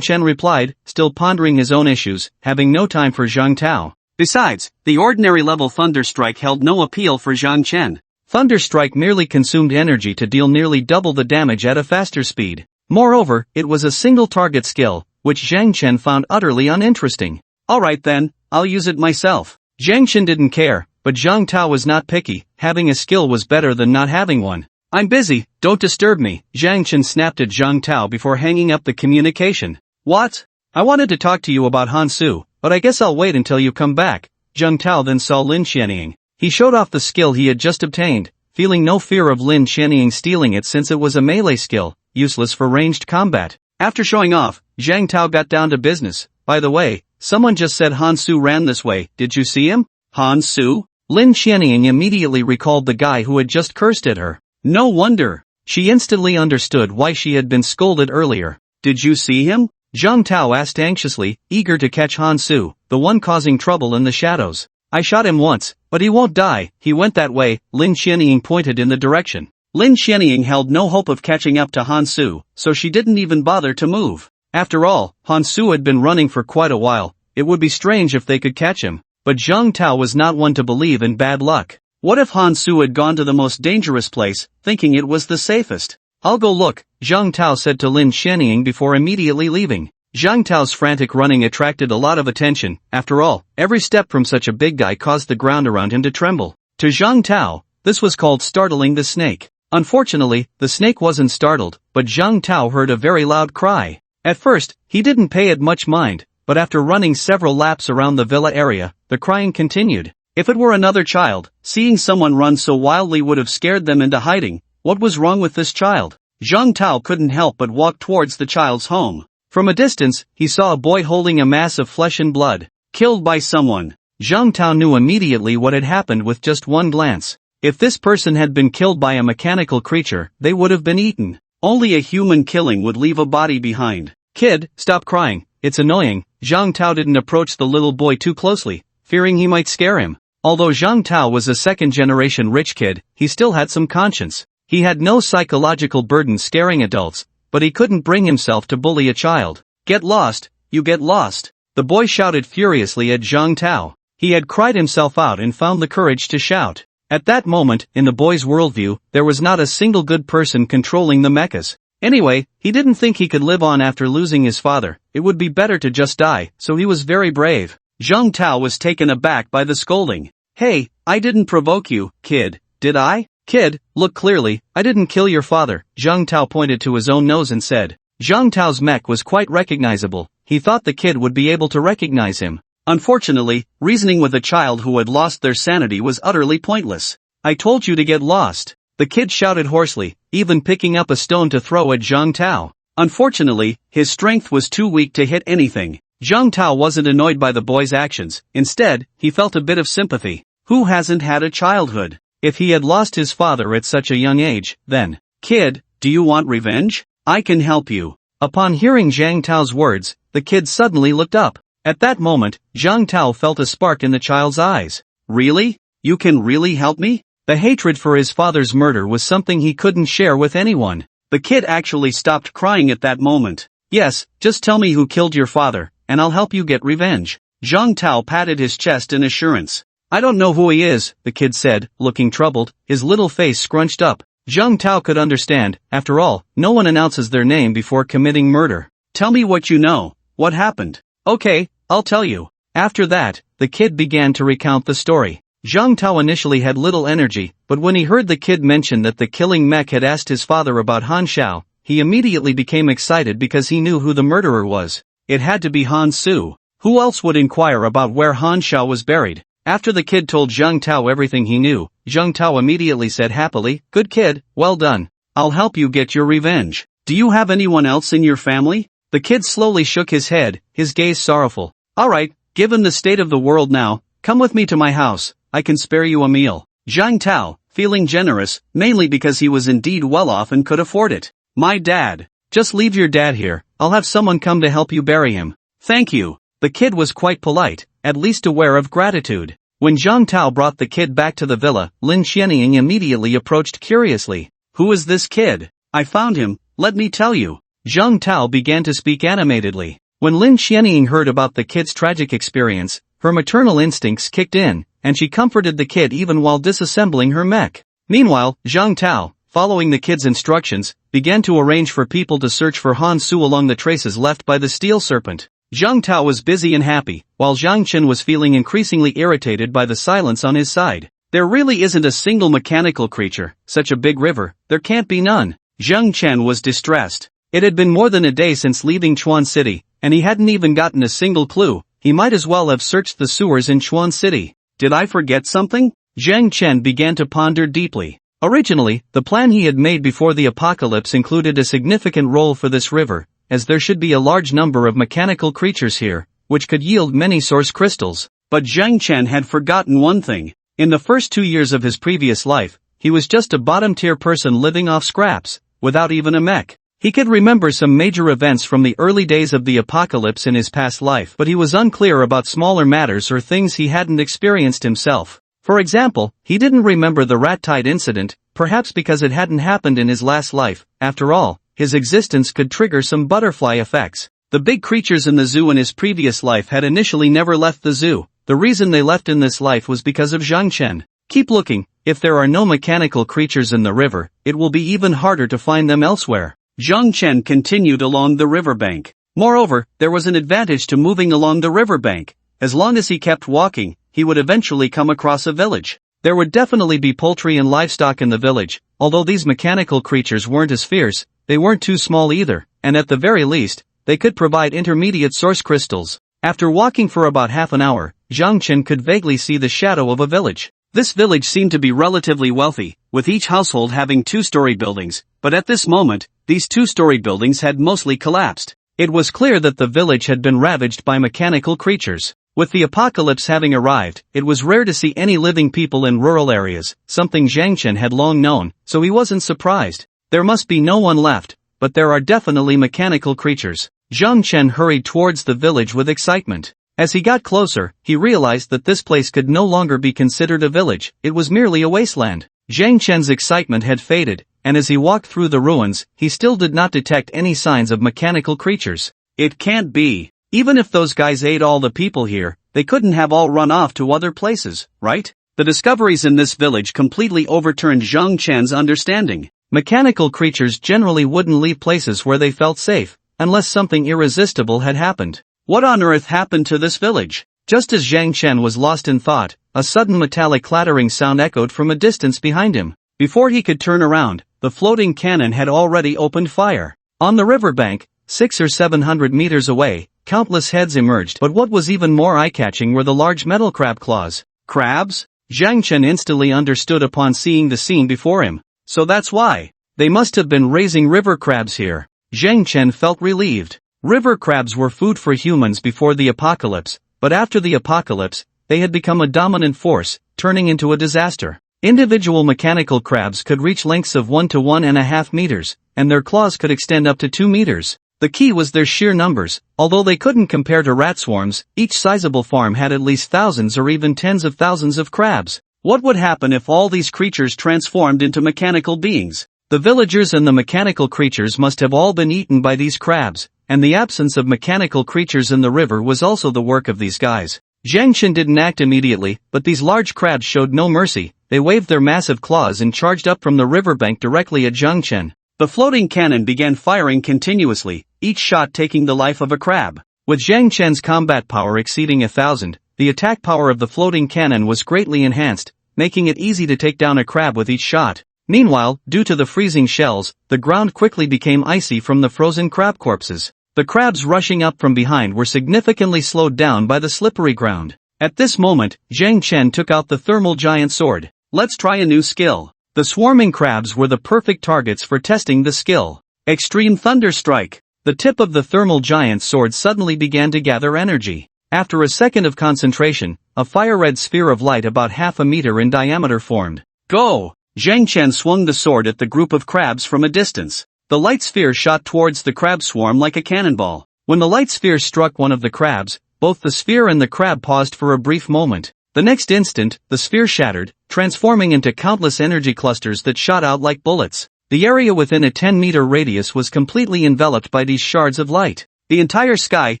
Chen replied, still pondering his own issues, having no time for Zhang Tao. Besides, the ordinary level Thunderstrike held no appeal for Zhang Chen. Thunderstrike merely consumed energy to deal nearly double the damage at a faster speed. Moreover, it was a single target skill, which Zhang Chen found utterly uninteresting. Alright then, I'll use it myself. Zhang Chen didn't care, but Zhang Tao was not picky, having a skill was better than not having one. I'm busy, don't disturb me, Zhang Chen snapped at Zhang Tao before hanging up the communication. What? I wanted to talk to you about Hansu, but I guess I'll wait until you come back. Zhang Tao then saw Lin Xianying. He showed off the skill he had just obtained, feeling no fear of Lin Xianying stealing it since it was a melee skill, useless for ranged combat. After showing off, Zhang Tao got down to business. By the way, someone just said Hansu ran this way, did you see him? Hansu? Lin Xianying immediately recalled the guy who had just cursed at her. No wonder. She instantly understood why she had been scolded earlier. Did you see him? Zhang Tao asked anxiously, eager to catch Hansu, the one causing trouble in the shadows. I shot him once, but he won't die, he went that way, Lin Xianying pointed in the direction. Lin Xianying held no hope of catching up to Hansu, so she didn't even bother to move. After all, Hansu had been running for quite a while, it would be strange if they could catch him. But Zhang Tao was not one to believe in bad luck. What if Hansu had gone to the most dangerous place, thinking it was the safest? I'll go look, Zhang Tao said to Lin Xianying before immediately leaving. Zhang Tao's frantic running attracted a lot of attention. After all, every step from such a big guy caused the ground around him to tremble. To Zhang Tao, this was called startling the snake. Unfortunately, the snake wasn't startled, but Zhang Tao heard a very loud cry. At first, he didn't pay it much mind, but after running several laps around the villa area, the crying continued. If it were another child, seeing someone run so wildly would have scared them into hiding. What was wrong with this child? Zhang Tao couldn't help but walk towards the child's home. From a distance, he saw a boy holding a mass of flesh and blood. Killed by someone. Zhang Tao knew immediately what had happened with just one glance. If this person had been killed by a mechanical creature, they would have been eaten. Only a human killing would leave a body behind. Kid, stop crying, it's annoying. Zhang Tao didn't approach the little boy too closely, fearing he might scare him. Although Zhang Tao was a second-generation rich kid, he still had some conscience. He had no psychological burden scaring adults, but he couldn't bring himself to bully a child. Get lost, you get lost. The boy shouted furiously at Zhang Tao. He had cried himself out and found the courage to shout. At that moment, in the boy's worldview, there was not a single good person controlling the mechas. Anyway, he didn't think he could live on after losing his father. It would be better to just die, so he was very brave. Zhang Tao was taken aback by the scolding. Hey, I didn't provoke you, kid, did I? Kid, look clearly, I didn't kill your father. Zhang Tao pointed to his own nose and said. Zhang Tao's mech was quite recognizable. He thought the kid would be able to recognize him. Unfortunately, reasoning with a child who had lost their sanity was utterly pointless. I told you to get lost. The kid shouted hoarsely, even picking up a stone to throw at Zhang Tao. Unfortunately, his strength was too weak to hit anything. Zhang Tao wasn't annoyed by the boy's actions. Instead, he felt a bit of sympathy. Who hasn't had a childhood? If he had lost his father at such a young age, then, kid, do you want revenge? I can help you. Upon hearing Zhang Tao's words, the kid suddenly looked up. At that moment, Zhang Tao felt a spark in the child's eyes. Really? You can really help me? The hatred for his father's murder was something he couldn't share with anyone. The kid actually stopped crying at that moment. Yes, just tell me who killed your father, and I'll help you get revenge. Zhang Tao patted his chest in assurance. I don't know who he is, the kid said, looking troubled, his little face scrunched up. Zhang Tao could understand, after all, no one announces their name before committing murder. Tell me what you know, what happened? Okay, I'll tell you. After that, the kid began to recount the story. Zhang Tao initially had little energy, but when he heard the kid mention that the killing mech had asked his father about Han Xiao, he immediately became excited because he knew who the murderer was. It had to be Hansu. Who else would inquire about where Han Xiao was buried? After the kid told Zhang Tao everything he knew, Zhang Tao immediately said happily, Good kid, well done. I'll help you get your revenge. Do you have anyone else in your family? The kid slowly shook his head, his gaze sorrowful. Alright, given the state of the world now, come with me to my house, I can spare you a meal. Zhang Tao, feeling generous, mainly because he was indeed well off and could afford it. My dad. Just leave your dad here, I'll have someone come to help you bury him. Thank you. The kid was quite polite, at least aware of gratitude. When Zhang Tao brought the kid back to the villa, Lin Xianying immediately approached curiously. "Who is this kid? I found him, let me tell you." Zhang Tao began to speak animatedly. When Lin Xianying heard about the kid's tragic experience, her maternal instincts kicked in, and she comforted the kid even while disassembling her mech. Meanwhile, Zhang Tao, following the kid's instructions, began to arrange for people to search for Han Su along the traces left by the steel serpent. Zhang Tao was busy and happy, while Zhang Chen was feeling increasingly irritated by the silence on his side. There really isn't a single mechanical creature, such a big river, there can't be none. Zhang Chen was distressed. It had been more than a day since leaving Chuan City, and he hadn't even gotten a single clue. He might as well have searched the sewers in Chuan City. Did I forget something? Zhang Chen began to ponder deeply. Originally, the plan he had made before the apocalypse included a significant role for this river, as there should be a large number of mechanical creatures here, which could yield many source crystals. But Zhang Chen had forgotten one thing. In the first 2 years of his previous life, he was just a bottom-tier person living off scraps, without even a mech. He could remember some major events from the early days of the apocalypse in his past life, but he was unclear about smaller matters or things he hadn't experienced himself. For example, he didn't remember the rat tide incident, perhaps because it hadn't happened in his last life. After all, his existence could trigger some butterfly effects. The big creatures in the zoo in his previous life had initially never left the zoo. The reason they left in this life was because of Zhang Chen. Keep looking. If there are no mechanical creatures in the river, it will be even harder to find them elsewhere. Zhang Chen continued along the riverbank. Moreover, there was an advantage to moving along the riverbank. As long as he kept walking, he would eventually come across a village. There would definitely be poultry and livestock in the village. Although these mechanical creatures weren't as fierce, they weren't too small either, and at the very least, they could provide intermediate source crystals. After walking for about half an hour, Zhang Chen could vaguely see the shadow of a village. This village seemed to be relatively wealthy, with each household having two-story buildings, but at this moment, these two-story buildings had mostly collapsed. It was clear that the village had been ravaged by mechanical creatures. With the apocalypse having arrived, it was rare to see any living people in rural areas, something Zhang Chen had long known, so he wasn't surprised. There must be no one left, but there are definitely mechanical creatures. Zhang Chen hurried towards the village with excitement. As he got closer, he realized that this place could no longer be considered a village, it was merely a wasteland. Zhang Chen's excitement had faded, and as he walked through the ruins, he still did not detect any signs of mechanical creatures. It can't be. Even if those guys ate all the people here, they couldn't have all run off to other places, right? The discoveries in this village completely overturned Zhang Chen's understanding. Mechanical creatures generally wouldn't leave places where they felt safe, unless something irresistible had happened. What on earth happened to this village? Just as Zhang Chen was lost in thought, a sudden metallic clattering sound echoed from a distance behind him. Before he could turn around, the floating cannon had already opened fire. On the riverbank, 600 or 700 meters away, countless heads emerged, but what was even more eye-catching were the large metal crab claws. Crabs? Zhang Chen instantly understood upon seeing the scene before him. So that's why. They must have been raising river crabs here. Zhang Chen felt relieved. River crabs were food for humans before the apocalypse, but after the apocalypse, they had become a dominant force, turning into a disaster. Individual mechanical crabs could reach lengths of 1 to 1.5 meters, and their claws could extend up to 2 meters. The key was their sheer numbers. Although they couldn't compare to rat swarms, each sizable farm had at least thousands or even tens of thousands of crabs. What would happen if all these creatures transformed into mechanical beings? The villagers and the mechanical creatures must have all been eaten by these crabs, and the absence of mechanical creatures in the river was also the work of these guys. Zhang Chen didn't act immediately, but these large crabs showed no mercy. They waved their massive claws and charged up from the riverbank directly at Zhang Chen. The floating cannon began firing continuously, each shot taking the life of a crab. With Zhang Chen's combat power exceeding 1,000, the attack power of the floating cannon was greatly enhanced, making it easy to take down a crab with each shot. Meanwhile, due to the freezing shells, the ground quickly became icy from the frozen crab corpses. The crabs rushing up from behind were significantly slowed down by the slippery ground. At this moment, Zhang Chen took out the thermal giant sword. Let's try a new skill. The swarming crabs were the perfect targets for testing the skill. Extreme Thunder Strike. The tip of the thermal giant sword suddenly began to gather energy. After a second of concentration, a fire-red sphere of light about half a meter in diameter formed. Go! Zhang Chen swung the sword at the group of crabs from a distance. The light sphere shot towards the crab swarm like a cannonball. When the light sphere struck one of the crabs, Both the sphere and the crab paused for a brief moment. The next instant, the sphere shattered, transforming into countless energy clusters that shot out like bullets. The area within a 10-meter radius was completely enveloped by these shards of light. The entire sky,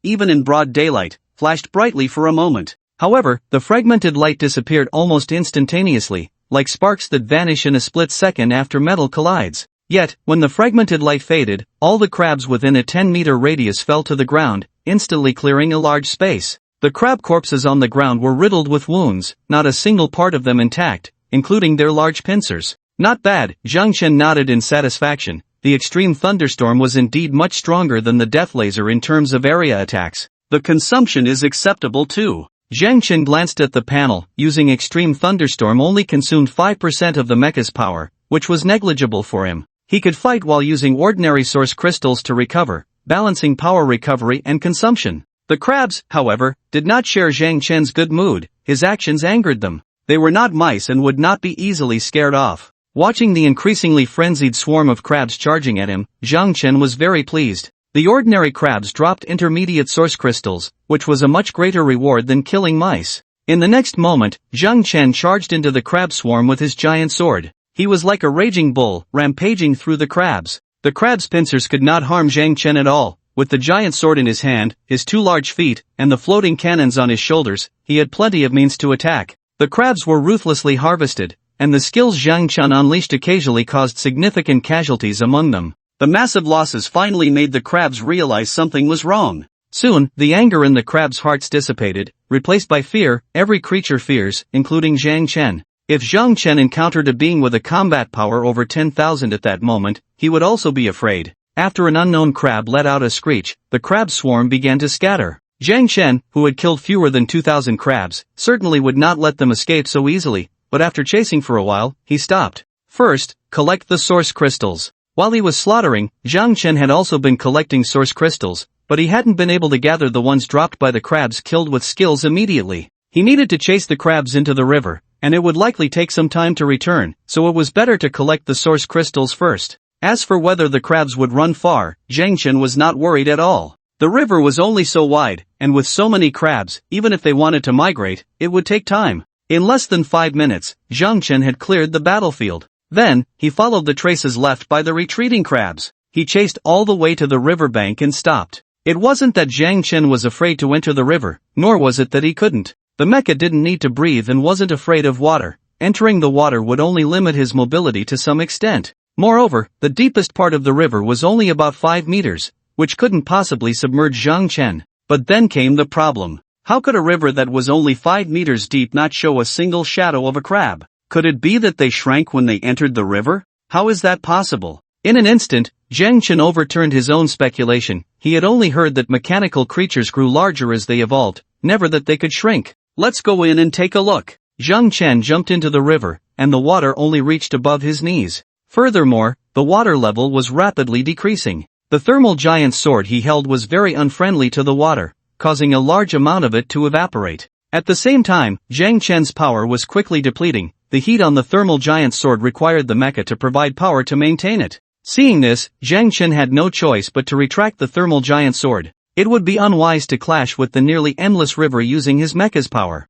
even in broad daylight, flashed brightly for a moment. However, the fragmented light disappeared almost instantaneously, like sparks that vanish in a split second after metal collides. Yet, when the fragmented light faded, all the crabs within a 10-meter radius fell to the ground, instantly clearing a large space. The crab corpses on the ground were riddled with wounds, not a single part of them intact, including their large pincers. Not bad, Zhang Chen nodded in satisfaction. The extreme thunderstorm was indeed much stronger than the death laser in terms of area attacks. The consumption is acceptable too. Zhang Chen glanced at the panel. Using extreme thunderstorm only consumed 5% of the mecha's power, which was negligible for him. He could fight while using ordinary source crystals to recover, balancing power recovery and consumption. The crabs, however, did not share Zhang Chen's good mood. His actions angered them. They were not mice and would not be easily scared off. Watching the increasingly frenzied swarm of crabs charging at him, Zhang Chen was very pleased. The ordinary crabs dropped intermediate source crystals, which was a much greater reward than killing mice. In the next moment, Zhang Chen charged into the crab swarm with his giant sword. He was like a raging bull, rampaging through the crabs. The crab's pincers could not harm Zhang Chen at all. With the giant sword in his hand, his 2 large feet, and the floating cannons on his shoulders, he had plenty of means to attack. The crabs were ruthlessly harvested, and the skills Zhang Chen unleashed occasionally caused significant casualties among them. The massive losses finally made the crabs realize something was wrong. Soon, the anger in the crabs' hearts dissipated, replaced by fear. Every creature fears, including Zhang Chen. If Zhang Chen encountered a being with a combat power over 10,000 at that moment, he would also be afraid. After an unknown crab let out a screech, the crab swarm began to scatter. Zhang Chen, who had killed fewer than 2,000 crabs, certainly would not let them escape so easily, but after chasing for a while, he stopped. First, collect the source crystals. While he was slaughtering, Zhang Chen had also been collecting source crystals, but he hadn't been able to gather the ones dropped by the crabs killed with skills immediately. He needed to chase the crabs into the river, and it would likely take some time to return, so it was better to collect the source crystals first. As for whether the crabs would run far, Zhang Chen was not worried at all. The river was only so wide, and with so many crabs, even if they wanted to migrate, it would take time. In less than 5 minutes, Zhang Chen had cleared the battlefield. Then, he followed the traces left by the retreating crabs. He chased all the way to the riverbank and stopped. It wasn't that Zhang Chen was afraid to enter the river, nor was it that he couldn't. The mecha didn't need to breathe and wasn't afraid of water. Entering the water would only limit his mobility to some extent. Moreover, the deepest part of the river was only about 5 meters, which couldn't possibly submerge Zhang Chen. But then came the problem. How could a river that was only 5 meters deep not show a single shadow of a crab? Could it be that they shrank when they entered the river? How is that possible? In an instant, Zhang Chen overturned his own speculation. He had only heard that mechanical creatures grew larger as they evolved, never that they could shrink. Let's go in and take a look. Zhang Chen jumped into the river, and the water only reached above his knees. Furthermore, the water level was rapidly decreasing. The thermal giant sword he held was very unfriendly to the water, causing a large amount of it to evaporate. At the same time, Zhang Chen's power was quickly depleting. The heat on the thermal giant sword required the mecha to provide power to maintain it. Seeing this, Zhang Chen had no choice but to retract the thermal giant sword. It would be unwise to clash with the nearly endless river using his mecha's power.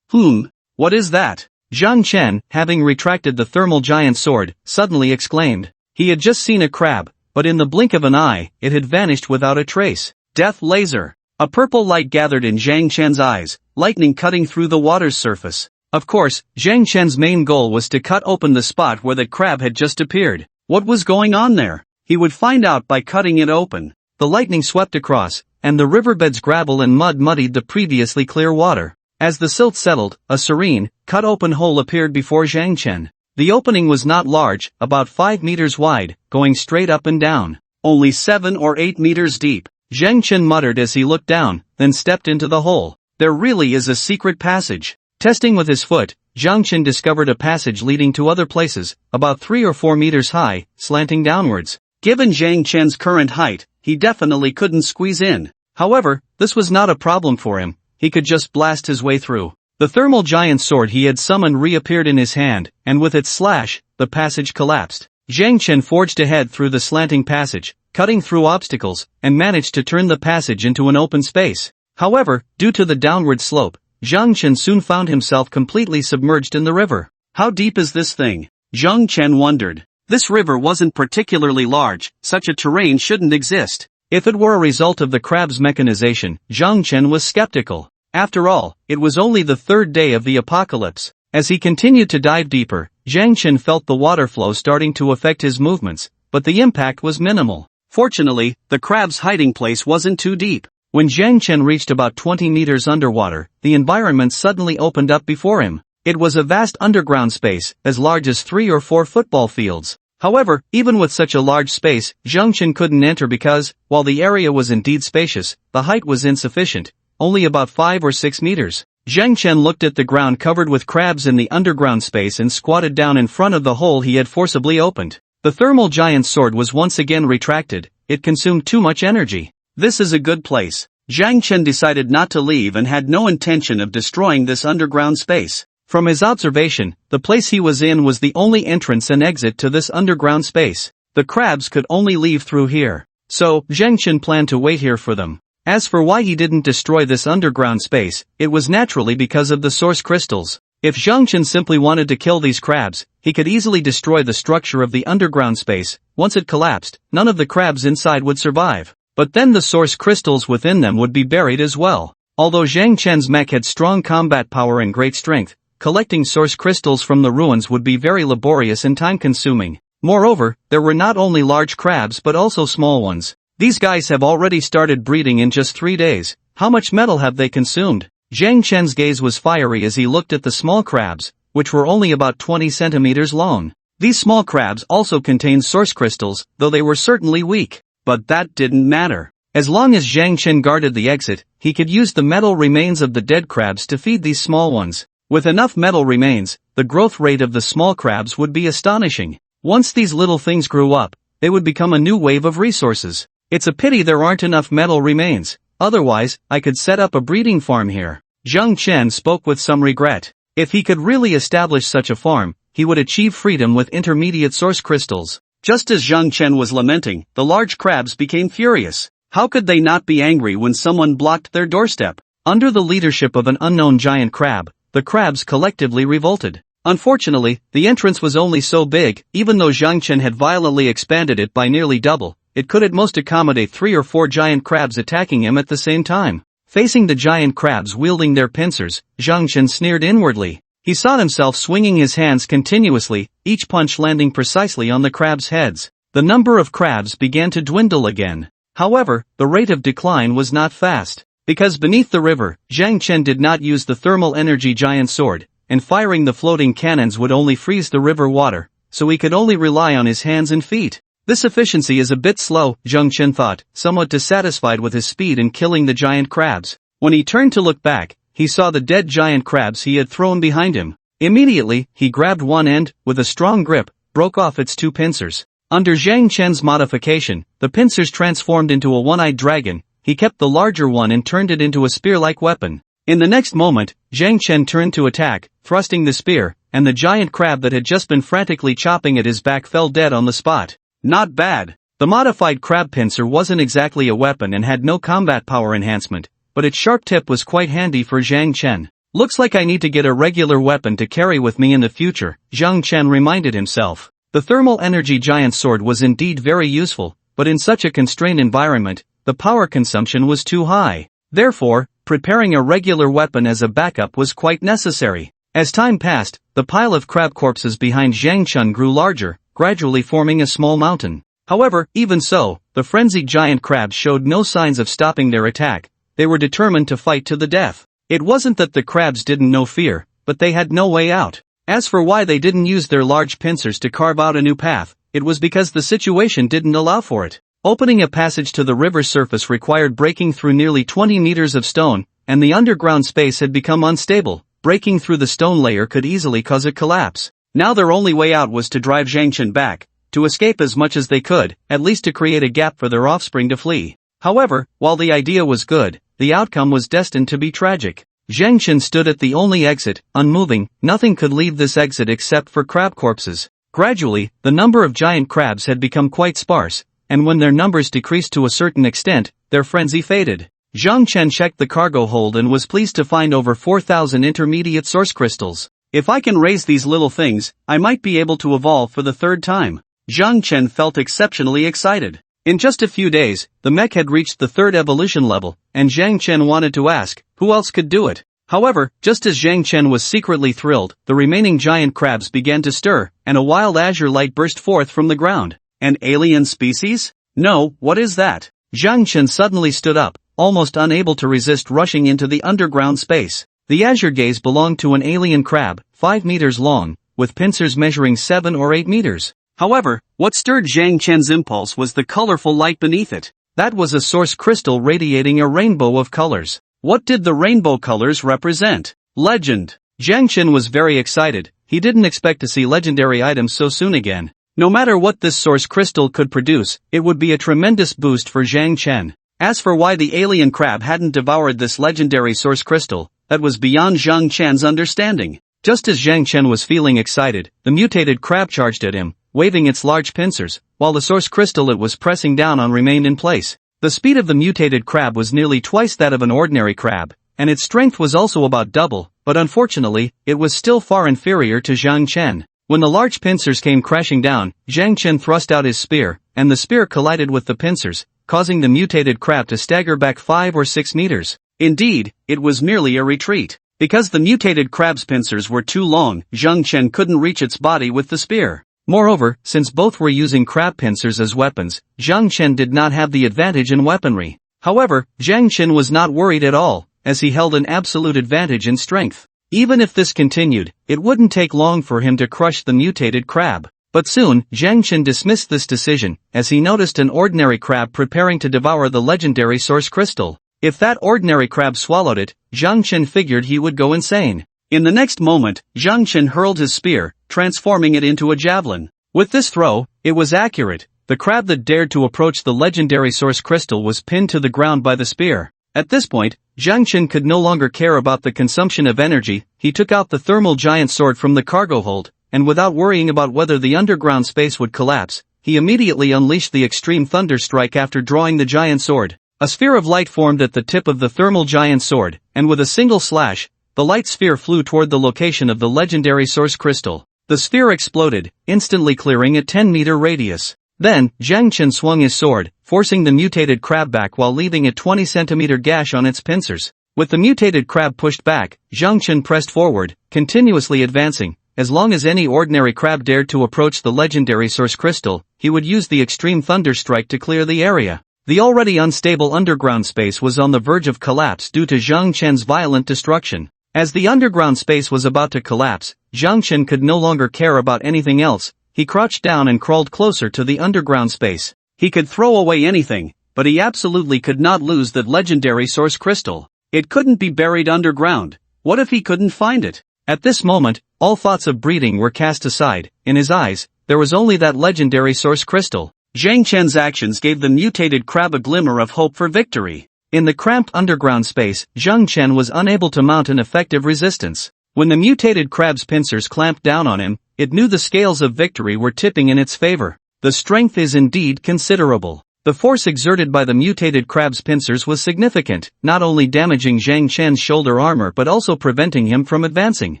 What is that? Zhang Chen, having retracted the thermal giant sword, suddenly exclaimed. He had just seen a crab, but in the blink of an eye, it had vanished without a trace. Death laser. A purple light gathered in Zhang Chen's eyes, lightning cutting through the water's surface. Of course, Zhang Chen's main goal was to cut open the spot where the crab had just appeared. What was going on there? He would find out by cutting it open. The lightning swept across, and the riverbed's gravel and mud muddied the previously clear water. As the silt settled, a serene, cut-open hole appeared before Zhang Chen. The opening was not large, about 5 meters wide, going straight up and down. Only 7 or 8 meters deep. Zhang Chen muttered as he looked down, then stepped into the hole. There really is a secret passage. Testing with his foot, Zhang Chen discovered a passage leading to other places, about 3 or 4 meters high, slanting downwards. Given Zhang Chen's current height, he definitely couldn't squeeze in. However, this was not a problem for him. He could just blast his way through. The thermal giant sword he had summoned reappeared in his hand, and with its slash, the passage collapsed. Zhang Chen forged ahead through the slanting passage, cutting through obstacles, and managed to turn the passage into an open space. However, due to the downward slope, Zhang Chen soon found himself completely submerged in the river. How deep is this thing? Zhang Chen wondered. This river wasn't particularly large, such a terrain shouldn't exist. If it were a result of the crab's mechanization, Zhang Chen was skeptical. After all, it was only the third day of the apocalypse. As he continued to dive deeper, Zhang Chen felt the water flow starting to affect his movements, but the impact was minimal. Fortunately, the crab's hiding place wasn't too deep. When Zhang Chen reached about 20 meters underwater, the environment suddenly opened up before him. It was a vast underground space, as large as 3 or 4 football fields. However, even with such a large space, Zhang Chen couldn't enter because, while the area was indeed spacious, the height was insufficient, only about 5 or 6 meters. Zhang Chen looked at the ground covered with crabs in the underground space and squatted down in front of the hole he had forcibly opened. The thermal giant's sword was once again retracted. It consumed too much energy. This is a good place. Zhang Chen decided not to leave and had no intention of destroying this underground space. From his observation, the place he was in was the only entrance and exit to this underground space. The crabs could only leave through here. So, Zhang Chen planned to wait here for them. As for why he didn't destroy this underground space, it was naturally because of the source crystals. If Zhang Chen simply wanted to kill these crabs, he could easily destroy the structure of the underground space. Once it collapsed, none of the crabs inside would survive. But then the source crystals within them would be buried as well. Although Zhang Chen's mech had strong combat power and great strength, collecting source crystals from the ruins would be very laborious and time-consuming. Moreover, there were not only large crabs but also small ones. These guys have already started breeding in just 3 days. How much metal have they consumed? Zhang Chen's gaze was fiery as he looked at the small crabs, which were only about 20 centimeters long. These small crabs also contained source crystals, though they were certainly weak. But that didn't matter. As long as Zhang Chen guarded the exit, he could use the metal remains of the dead crabs to feed these small ones. With enough metal remains, the growth rate of the small crabs would be astonishing. Once these little things grew up, they would become a new wave of resources. It's a pity there aren't enough metal remains. Otherwise, I could set up a breeding farm here. Zhang Chen spoke with some regret. If he could really establish such a farm, he would achieve freedom with intermediate source crystals. Just as Zhang Chen was lamenting, the large crabs became furious. How could they not be angry when someone blocked their doorstep? Under the leadership of an unknown giant crab, the crabs collectively revolted. Unfortunately, the entrance was only so big. Even though Zhang Chen had violently expanded it by nearly double, it could at most accommodate 3 or 4 giant crabs attacking him at the same time. Facing the giant crabs wielding their pincers, Zhang Chen sneered inwardly. He saw himself swinging his hands continuously, each punch landing precisely on the crabs' heads. The number of crabs began to dwindle again. However, the rate of decline was not fast. Because beneath the river, Zhang Chen did not use the thermal energy giant sword, and firing the floating cannons would only freeze the river water, so he could only rely on his hands and feet. This efficiency is a bit slow, Zhang Chen thought, somewhat dissatisfied with his speed in killing the giant crabs. When he turned to look back, he saw the dead giant crabs he had thrown behind him. Immediately, he grabbed one end, with a strong grip, broke off its 2 pincers. Under Zhang Chen's modification, the pincers transformed into a one-eyed dragon. He kept the larger one and turned it into a spear-like weapon. In the next moment, Zhang Chen turned to attack, thrusting the spear, and the giant crab that had just been frantically chopping at his back fell dead on the spot. Not bad. The modified crab pincer wasn't exactly a weapon and had no combat power enhancement, but its sharp tip was quite handy for Zhang Chen. Looks like I need to get a regular weapon to carry with me in the future, Zhang Chen reminded himself. The thermal energy giant sword was indeed very useful, but in such a constrained environment, the power consumption was too high. Therefore, preparing a regular weapon as a backup was quite necessary. As time passed, the pile of crab corpses behind Zhang Chen grew larger, gradually forming a small mountain. However, even so, the frenzied giant crabs showed no signs of stopping their attack. They were determined to fight to the death. It wasn't that the crabs didn't know fear, but they had no way out. As for why they didn't use their large pincers to carve out a new path, it was because the situation didn't allow for it. Opening a passage to the river's surface required breaking through nearly 20 meters of stone, and the underground space had become unstable. Breaking through the stone layer could easily cause a collapse. Now their only way out was to drive Zhang Chen back, to escape as much as they could, at least to create a gap for their offspring to flee. However, while the idea was good, the outcome was destined to be tragic. Zhang Chen stood at the only exit, unmoving. Nothing could leave this exit except for crab corpses. Gradually, the number of giant crabs had become quite sparse, and when their numbers decreased to a certain extent, their frenzy faded. Zhang Chen checked the cargo hold and was pleased to find over 4,000 intermediate source crystals. If I can raise these little things, I might be able to evolve for the third time. Zhang Chen felt exceptionally excited. In just a few days, the mech had reached the third evolution level, and Zhang Chen wanted to ask, who else could do it? However, just as Zhang Chen was secretly thrilled, the remaining giant crabs began to stir, and a wild azure light burst forth from the ground. An alien species? No, what is that? Zhang Chen suddenly stood up, almost unable to resist rushing into the underground space. The azure gaze belonged to an alien crab, 5 meters long, with pincers measuring 7 or 8 meters. However, what stirred Zhang Chen's impulse was the colorful light beneath it. That was a source crystal radiating a rainbow of colors. What did the rainbow colors represent? Legend. Zhang Chen was very excited. He didn't expect to see legendary items so soon again. No matter what this source crystal could produce, it would be a tremendous boost for Zhang Chen. As for why the alien crab hadn't devoured this legendary source crystal, that was beyond Zhang Chen's understanding. Just as Zhang Chen was feeling excited, the mutated crab charged at him, waving its large pincers, while the source crystal it was pressing down on remained in place. The speed of the mutated crab was nearly twice that of an ordinary crab, and its strength was also about double, but unfortunately, it was still far inferior to Zhang Chen. When the large pincers came crashing down, Zhang Chen thrust out his spear, and the spear collided with the pincers, causing the mutated crab to stagger back 5 or 6 meters. Indeed, it was merely a retreat. Because the mutated crab's pincers were too long, Zhang Chen couldn't reach its body with the spear. Moreover, since both were using crab pincers as weapons, Zhang Chen did not have the advantage in weaponry. However, Zhang Chen was not worried at all, as he held an absolute advantage in strength. Even if this continued, it wouldn't take long for him to crush the mutated crab. But soon, Zhang Chen dismissed this decision, as he noticed an ordinary crab preparing to devour the legendary source crystal. If that ordinary crab swallowed it, Zhang Chen figured he would go insane. In the next moment, Zhang Chen hurled his spear, transforming it into a javelin. With this throw, it was accurate. The crab that dared to approach the legendary source crystal was pinned to the ground by the spear. At this point, Zhang Chen could no longer care about the consumption of energy. He took out the thermal giant sword from the cargo hold, and without worrying about whether the underground space would collapse, he immediately unleashed the extreme thunder strike after drawing the giant sword. A sphere of light formed at the tip of the thermal giant sword, and with a single slash, the light sphere flew toward the location of the legendary source crystal. The sphere exploded, instantly clearing a 10-meter radius. Then, Zhang Chen swung his sword, forcing the mutated crab back while leaving a 20-centimeter gash on its pincers. With the mutated crab pushed back, Zhang Chen pressed forward, continuously advancing. As long as any ordinary crab dared to approach the legendary source crystal, he would use the extreme thunder strike to clear the area. The already unstable underground space was on the verge of collapse due to Zhang Chen's violent destruction. As the underground space was about to collapse, Zhang Chen could no longer care about anything else. He crouched down and crawled closer to the underground space. He could throw away anything, but he absolutely could not lose that legendary source crystal. It couldn't be buried underground. What if he couldn't find it? At this moment, all thoughts of breeding were cast aside. In his eyes, there was only that legendary source crystal. Zhang Chen's actions gave the mutated crab a glimmer of hope for victory. In the cramped underground space, Zhang Chen was unable to mount an effective resistance. When the mutated crab's pincers clamped down on him, it knew the scales of victory were tipping in its favor. The strength is indeed considerable. The force exerted by the mutated crab's pincers was significant, not only damaging Zhang Chen's shoulder armor but also preventing him from advancing.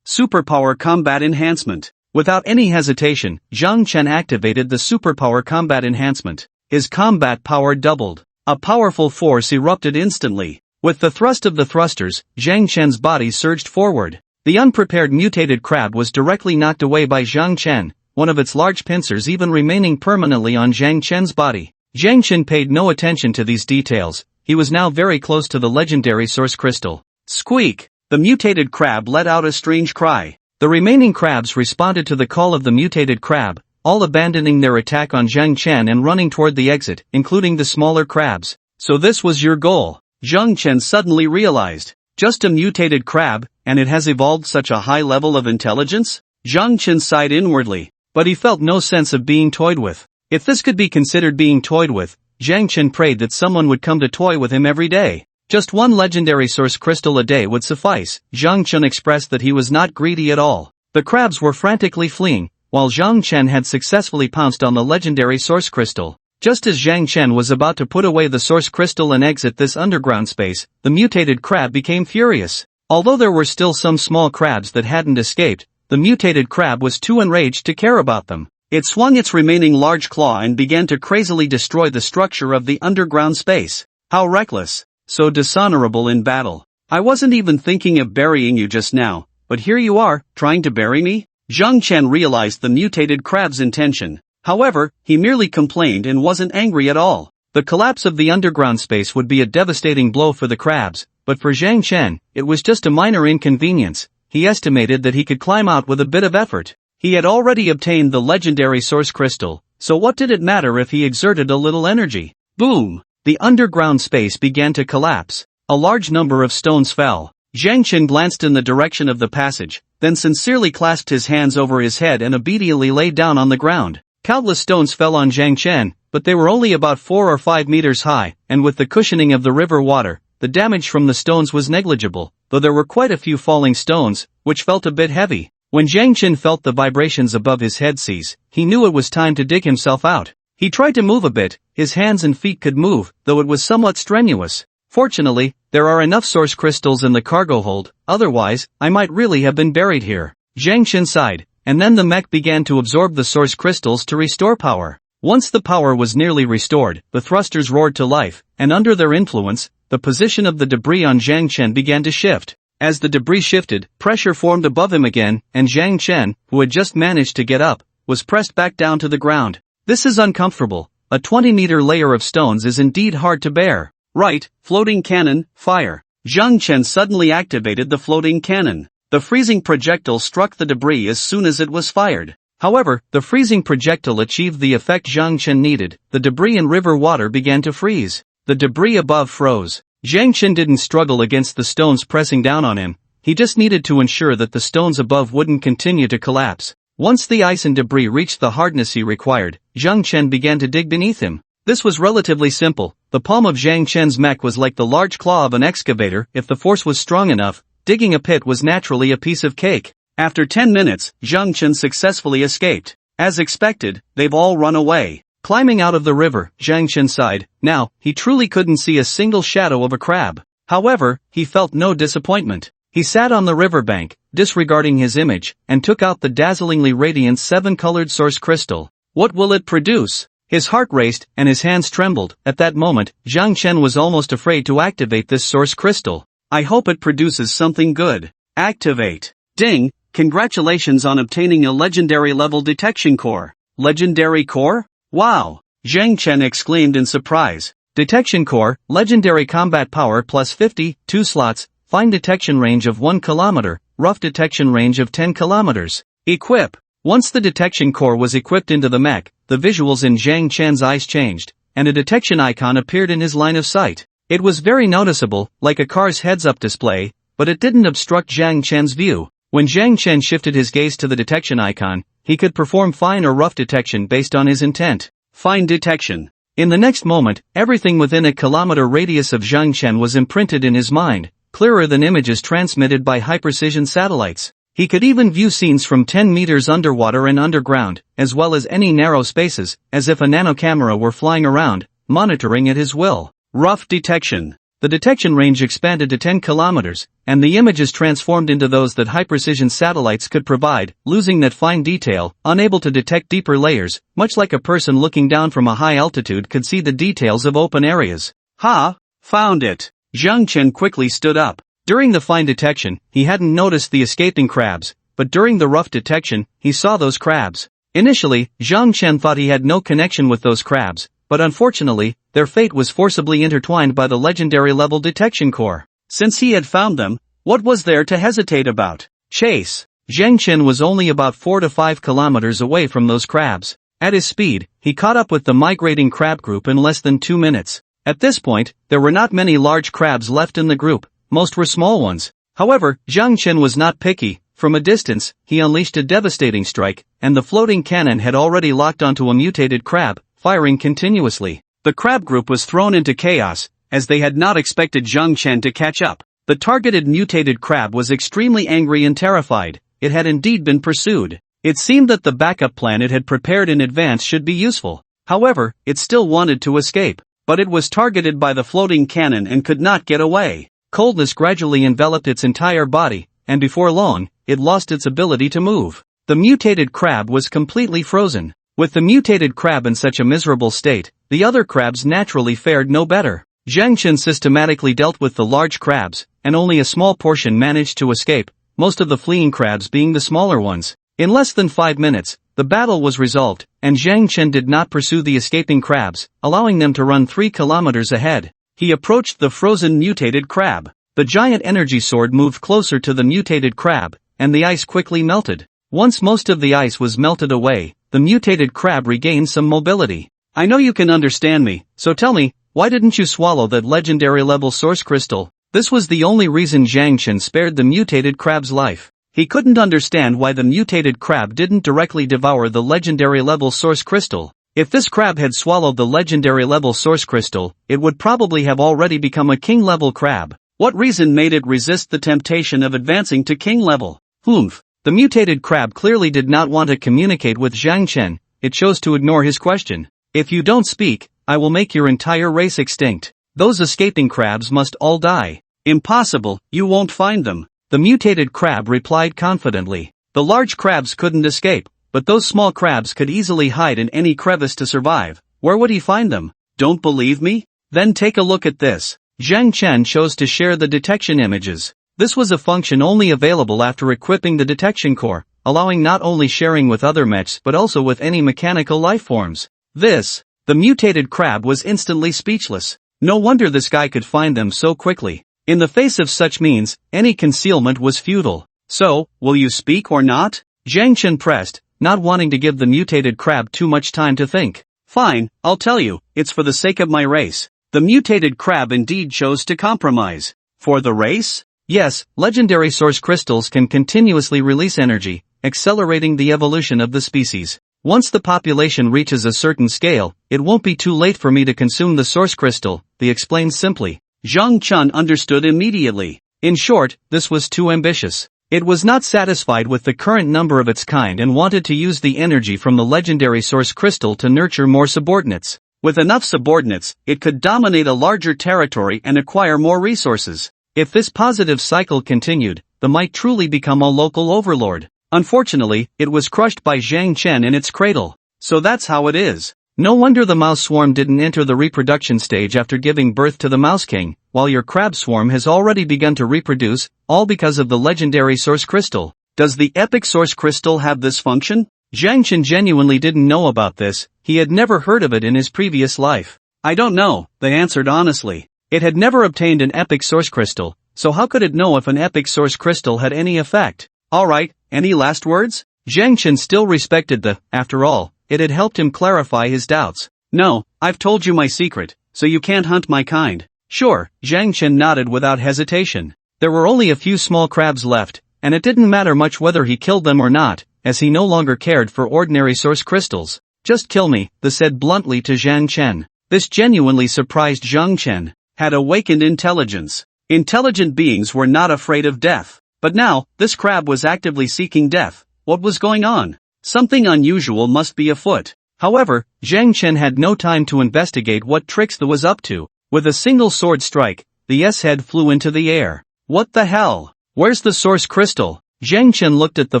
Superpower Combat Enhancement. Without any hesitation, Zhang Chen activated the Superpower Combat Enhancement. His combat power doubled. A powerful force erupted instantly. With the thrust of the thrusters, Zhang Chen's body surged forward. The unprepared mutated crab was directly knocked away by Zhang Chen, one of its large pincers even remaining permanently on Zhang Chen's body. Zhang Chen paid no attention to these details. He was now very close to the legendary source crystal. Squeak! The mutated crab let out a strange cry. The remaining crabs responded to the call of the mutated crab, all abandoning their attack on Zhang Chen and running toward the exit, including the smaller crabs. So this was your goal? Zhang Chen suddenly realized. Just a mutated crab, and it has evolved such a high level of intelligence? Zhang Chen sighed inwardly, but he felt no sense of being toyed with. If this could be considered being toyed with, Zhang Chen prayed that someone would come to toy with him every day. Just one legendary source crystal a day would suffice. Zhang Chen expressed that he was not greedy at all. The crabs were frantically fleeing, while Zhang Chen had successfully pounced on the legendary source crystal. Just as Zhang Chen was about to put away the source crystal and exit this underground space, the mutated crab became furious. Although there were still some small crabs that hadn't escaped, the mutated crab was too enraged to care about them. It swung its remaining large claw and began to crazily destroy the structure of the underground space. How reckless. So dishonorable in battle. I wasn't even thinking of burying you just now, but here you are, trying to bury me? Zhang Chen realized the mutated crab's intention. However, he merely complained and wasn't angry at all. The collapse of the underground space would be a devastating blow for the crabs, but for Zhang Chen, it was just a minor inconvenience. He estimated that he could climb out with a bit of effort. He had already obtained the legendary source crystal, so what did it matter if he exerted a little energy? Boom! The underground space began to collapse. A large number of stones fell. Zhang Chen glanced in the direction of the passage, then sincerely clasped his hands over his head and obediently lay down on the ground. Countless stones fell on Zhang Chen, but they were only about 4 or 5 meters high, and with the cushioning of the river water, the damage from the stones was negligible, though there were quite a few falling stones, which felt a bit heavy. When Zhang Chen felt the vibrations above his head cease, he knew it was time to dig himself out. He tried to move a bit, his hands and feet could move, though it was somewhat strenuous. Fortunately, there are enough source crystals in the cargo hold, otherwise, I might really have been buried here. Zhang Chen sighed, and then the mech began to absorb the source crystals to restore power. Once the power was nearly restored, the thrusters roared to life, and under their influence, the position of the debris on Zhang Chen began to shift. As the debris shifted, pressure formed above him again, and Zhang Chen, who had just managed to get up, was pressed back down to the ground. This is uncomfortable. A 20-meter layer of stones is indeed hard to bear. Right, floating cannon, fire. Zhang Chen suddenly activated the floating cannon. The freezing projectile struck the debris as soon as it was fired. However, the freezing projectile achieved the effect Zhang Chen needed. The debris and river water began to freeze. The debris above froze. Zhang Chen didn't struggle against the stones pressing down on him. He just needed to ensure that the stones above wouldn't continue to collapse. Once the ice and debris reached the hardness he required, Zhang Chen began to dig beneath him. This was relatively simple. The palm of Zhang Chen's mech was like the large claw of an excavator. If the force was strong enough, digging a pit was naturally a piece of cake. After 10 minutes, Zhang Chen successfully escaped. As expected, they've all run away. Climbing out of the river, Zhang Chen sighed. Now, he truly couldn't see a single shadow of a crab. However, he felt no disappointment. He sat on the riverbank, disregarding his image, and took out the dazzlingly radiant 7-colored source crystal. What will it produce? His heart raced, and his hands trembled. At that moment, Zhang Chen was almost afraid to activate this source crystal. I hope it produces something good. Activate. Ding! Congratulations on obtaining a legendary level detection core. Legendary core? Wow! Zhang Chen exclaimed in surprise. Detection core, legendary combat power plus 50, 2 slots, fine detection range of 1 kilometer, rough detection range of 10 kilometers. Equip. Once the detection core was equipped into the mech, the visuals in Zhang Chen's eyes changed, and a detection icon appeared in his line of sight. It was very noticeable, like a car's heads-up display, but it didn't obstruct Zhang Chen's view. When Zhang Chen shifted his gaze to the detection icon, he could perform fine or rough detection based on his intent. Fine detection. In the next moment, everything within a kilometer radius of Zhang Chen was imprinted in his mind, clearer than images transmitted by high-precision satellites. He could even view scenes from 10 meters underwater and underground, as well as any narrow spaces, as if a nano-camera were flying around, monitoring at his will. Rough detection. The detection range expanded to 10 kilometers, and the images transformed into those that high-precision satellites could provide, losing that fine detail, unable to detect deeper layers, much like a person looking down from a high altitude could see the details of open areas. Ha! Found it! Zhang Chen quickly stood up. During the fine detection, he hadn't noticed the escaping crabs, but during the rough detection, he saw those crabs. Initially, Zhang Chen thought he had no connection with those crabs, but unfortunately, their fate was forcibly intertwined by the legendary level detection core. Since he had found them, what was there to hesitate about? Chase. Zhang Chen was only about 4 to 5 kilometers away from those crabs. At his speed, he caught up with the migrating crab group in less than 2 minutes. At this point, there were not many large crabs left in the group, most were small ones. However, Zhang Chen was not picky. From a distance, he unleashed a devastating strike, and the floating cannon had already locked onto a mutated crab, firing continuously. The crab group was thrown into chaos, as they had not expected Zhang Chen to catch up. The targeted mutated crab was extremely angry and terrified. It had indeed been pursued. It seemed that the backup plan it had prepared in advance should be useful. However, it still wanted to escape, but it was targeted by the floating cannon and could not get away. Coldness gradually enveloped its entire body, and before long, it lost its ability to move. The mutated crab was completely frozen. With the mutated crab in such a miserable state, the other crabs naturally fared no better. Zhang Chen systematically dealt with the large crabs, and only a small portion managed to escape, most of the fleeing crabs being the smaller ones. In less than 5 minutes, the battle was resolved, and Zhang Chen did not pursue the escaping crabs, allowing them to run 3 kilometers ahead. He approached the frozen mutated crab. The giant energy sword moved closer to the mutated crab, and the ice quickly melted. Once most of the ice was melted away, the mutated crab regained some mobility. I know you can understand me, so tell me, why didn't you swallow that legendary level source crystal? This was the only reason Zhang Chen spared the mutated crab's life. He couldn't understand why the mutated crab didn't directly devour the legendary level source crystal. If this crab had swallowed the legendary level source crystal, it would probably have already become a king level crab. What reason made it resist the temptation of advancing to king level? The mutated crab clearly did not want to communicate with Zhang Chen. It chose to ignore his question. If you don't speak, I will make your entire race extinct. Those escaping crabs must all die. Impossible, you won't find them. The mutated crab replied confidently. The large crabs couldn't escape, but those small crabs could easily hide in any crevice to survive. Where would he find them? Don't believe me? Then take a look at this. Zhang Chen chose to share the detection images. This was a function only available after equipping the detection core, allowing not only sharing with other mechs but also with any mechanical life forms. The mutated crab was instantly speechless. No wonder this guy could find them so quickly. In the face of such means, any concealment was futile. So, will you speak or not? Zhang Chen pressed, not wanting to give the mutated crab too much time to think. Fine, I'll tell you, it's for the sake of my race. The mutated crab indeed chose to compromise. For the race? Yes, legendary source crystals can continuously release energy, accelerating the evolution of the species. Once the population reaches a certain scale, it won't be too late for me to consume the source crystal, they explained simply. Zhang Chen understood immediately. In short, this was too ambitious. It was not satisfied with the current number of its kind and wanted to use the energy from the legendary source crystal to nurture more subordinates. With enough subordinates, it could dominate a larger territory and acquire more resources. If this positive cycle continued, the might truly become a local overlord. Unfortunately, it was crushed by Zhang Chen in its cradle. So that's how it is. No wonder the mouse swarm didn't enter the reproduction stage after giving birth to the mouse king, while your crab swarm has already begun to reproduce, all because of the legendary source crystal. Does the epic source crystal have this function? Zhang Chen genuinely didn't know about this. He had never heard of it in his previous life. I don't know, they answered honestly. It had never obtained an epic source crystal, so how could it know if an epic source crystal had any effect? Alright, any last words? Zhang Chen still respected after all, it had helped him clarify his doubts. No, I've told you my secret, so you can't hunt my kind. Sure, Zhang Chen nodded without hesitation. There were only a few small crabs left, and it didn't matter much whether he killed them or not, as he no longer cared for ordinary source crystals. Just kill me, they said bluntly to Zhang Chen. This genuinely surprised Zhang Chen. Had awakened intelligence. Intelligent beings were not afraid of death. But now, this crab was actively seeking death. What was going on? Something unusual must be afoot. However, Zhang Chen had no time to investigate what tricks the was up to. With a single sword strike, the S-head flew into the air. What the hell? Where's the source crystal? Zhang Chen looked at the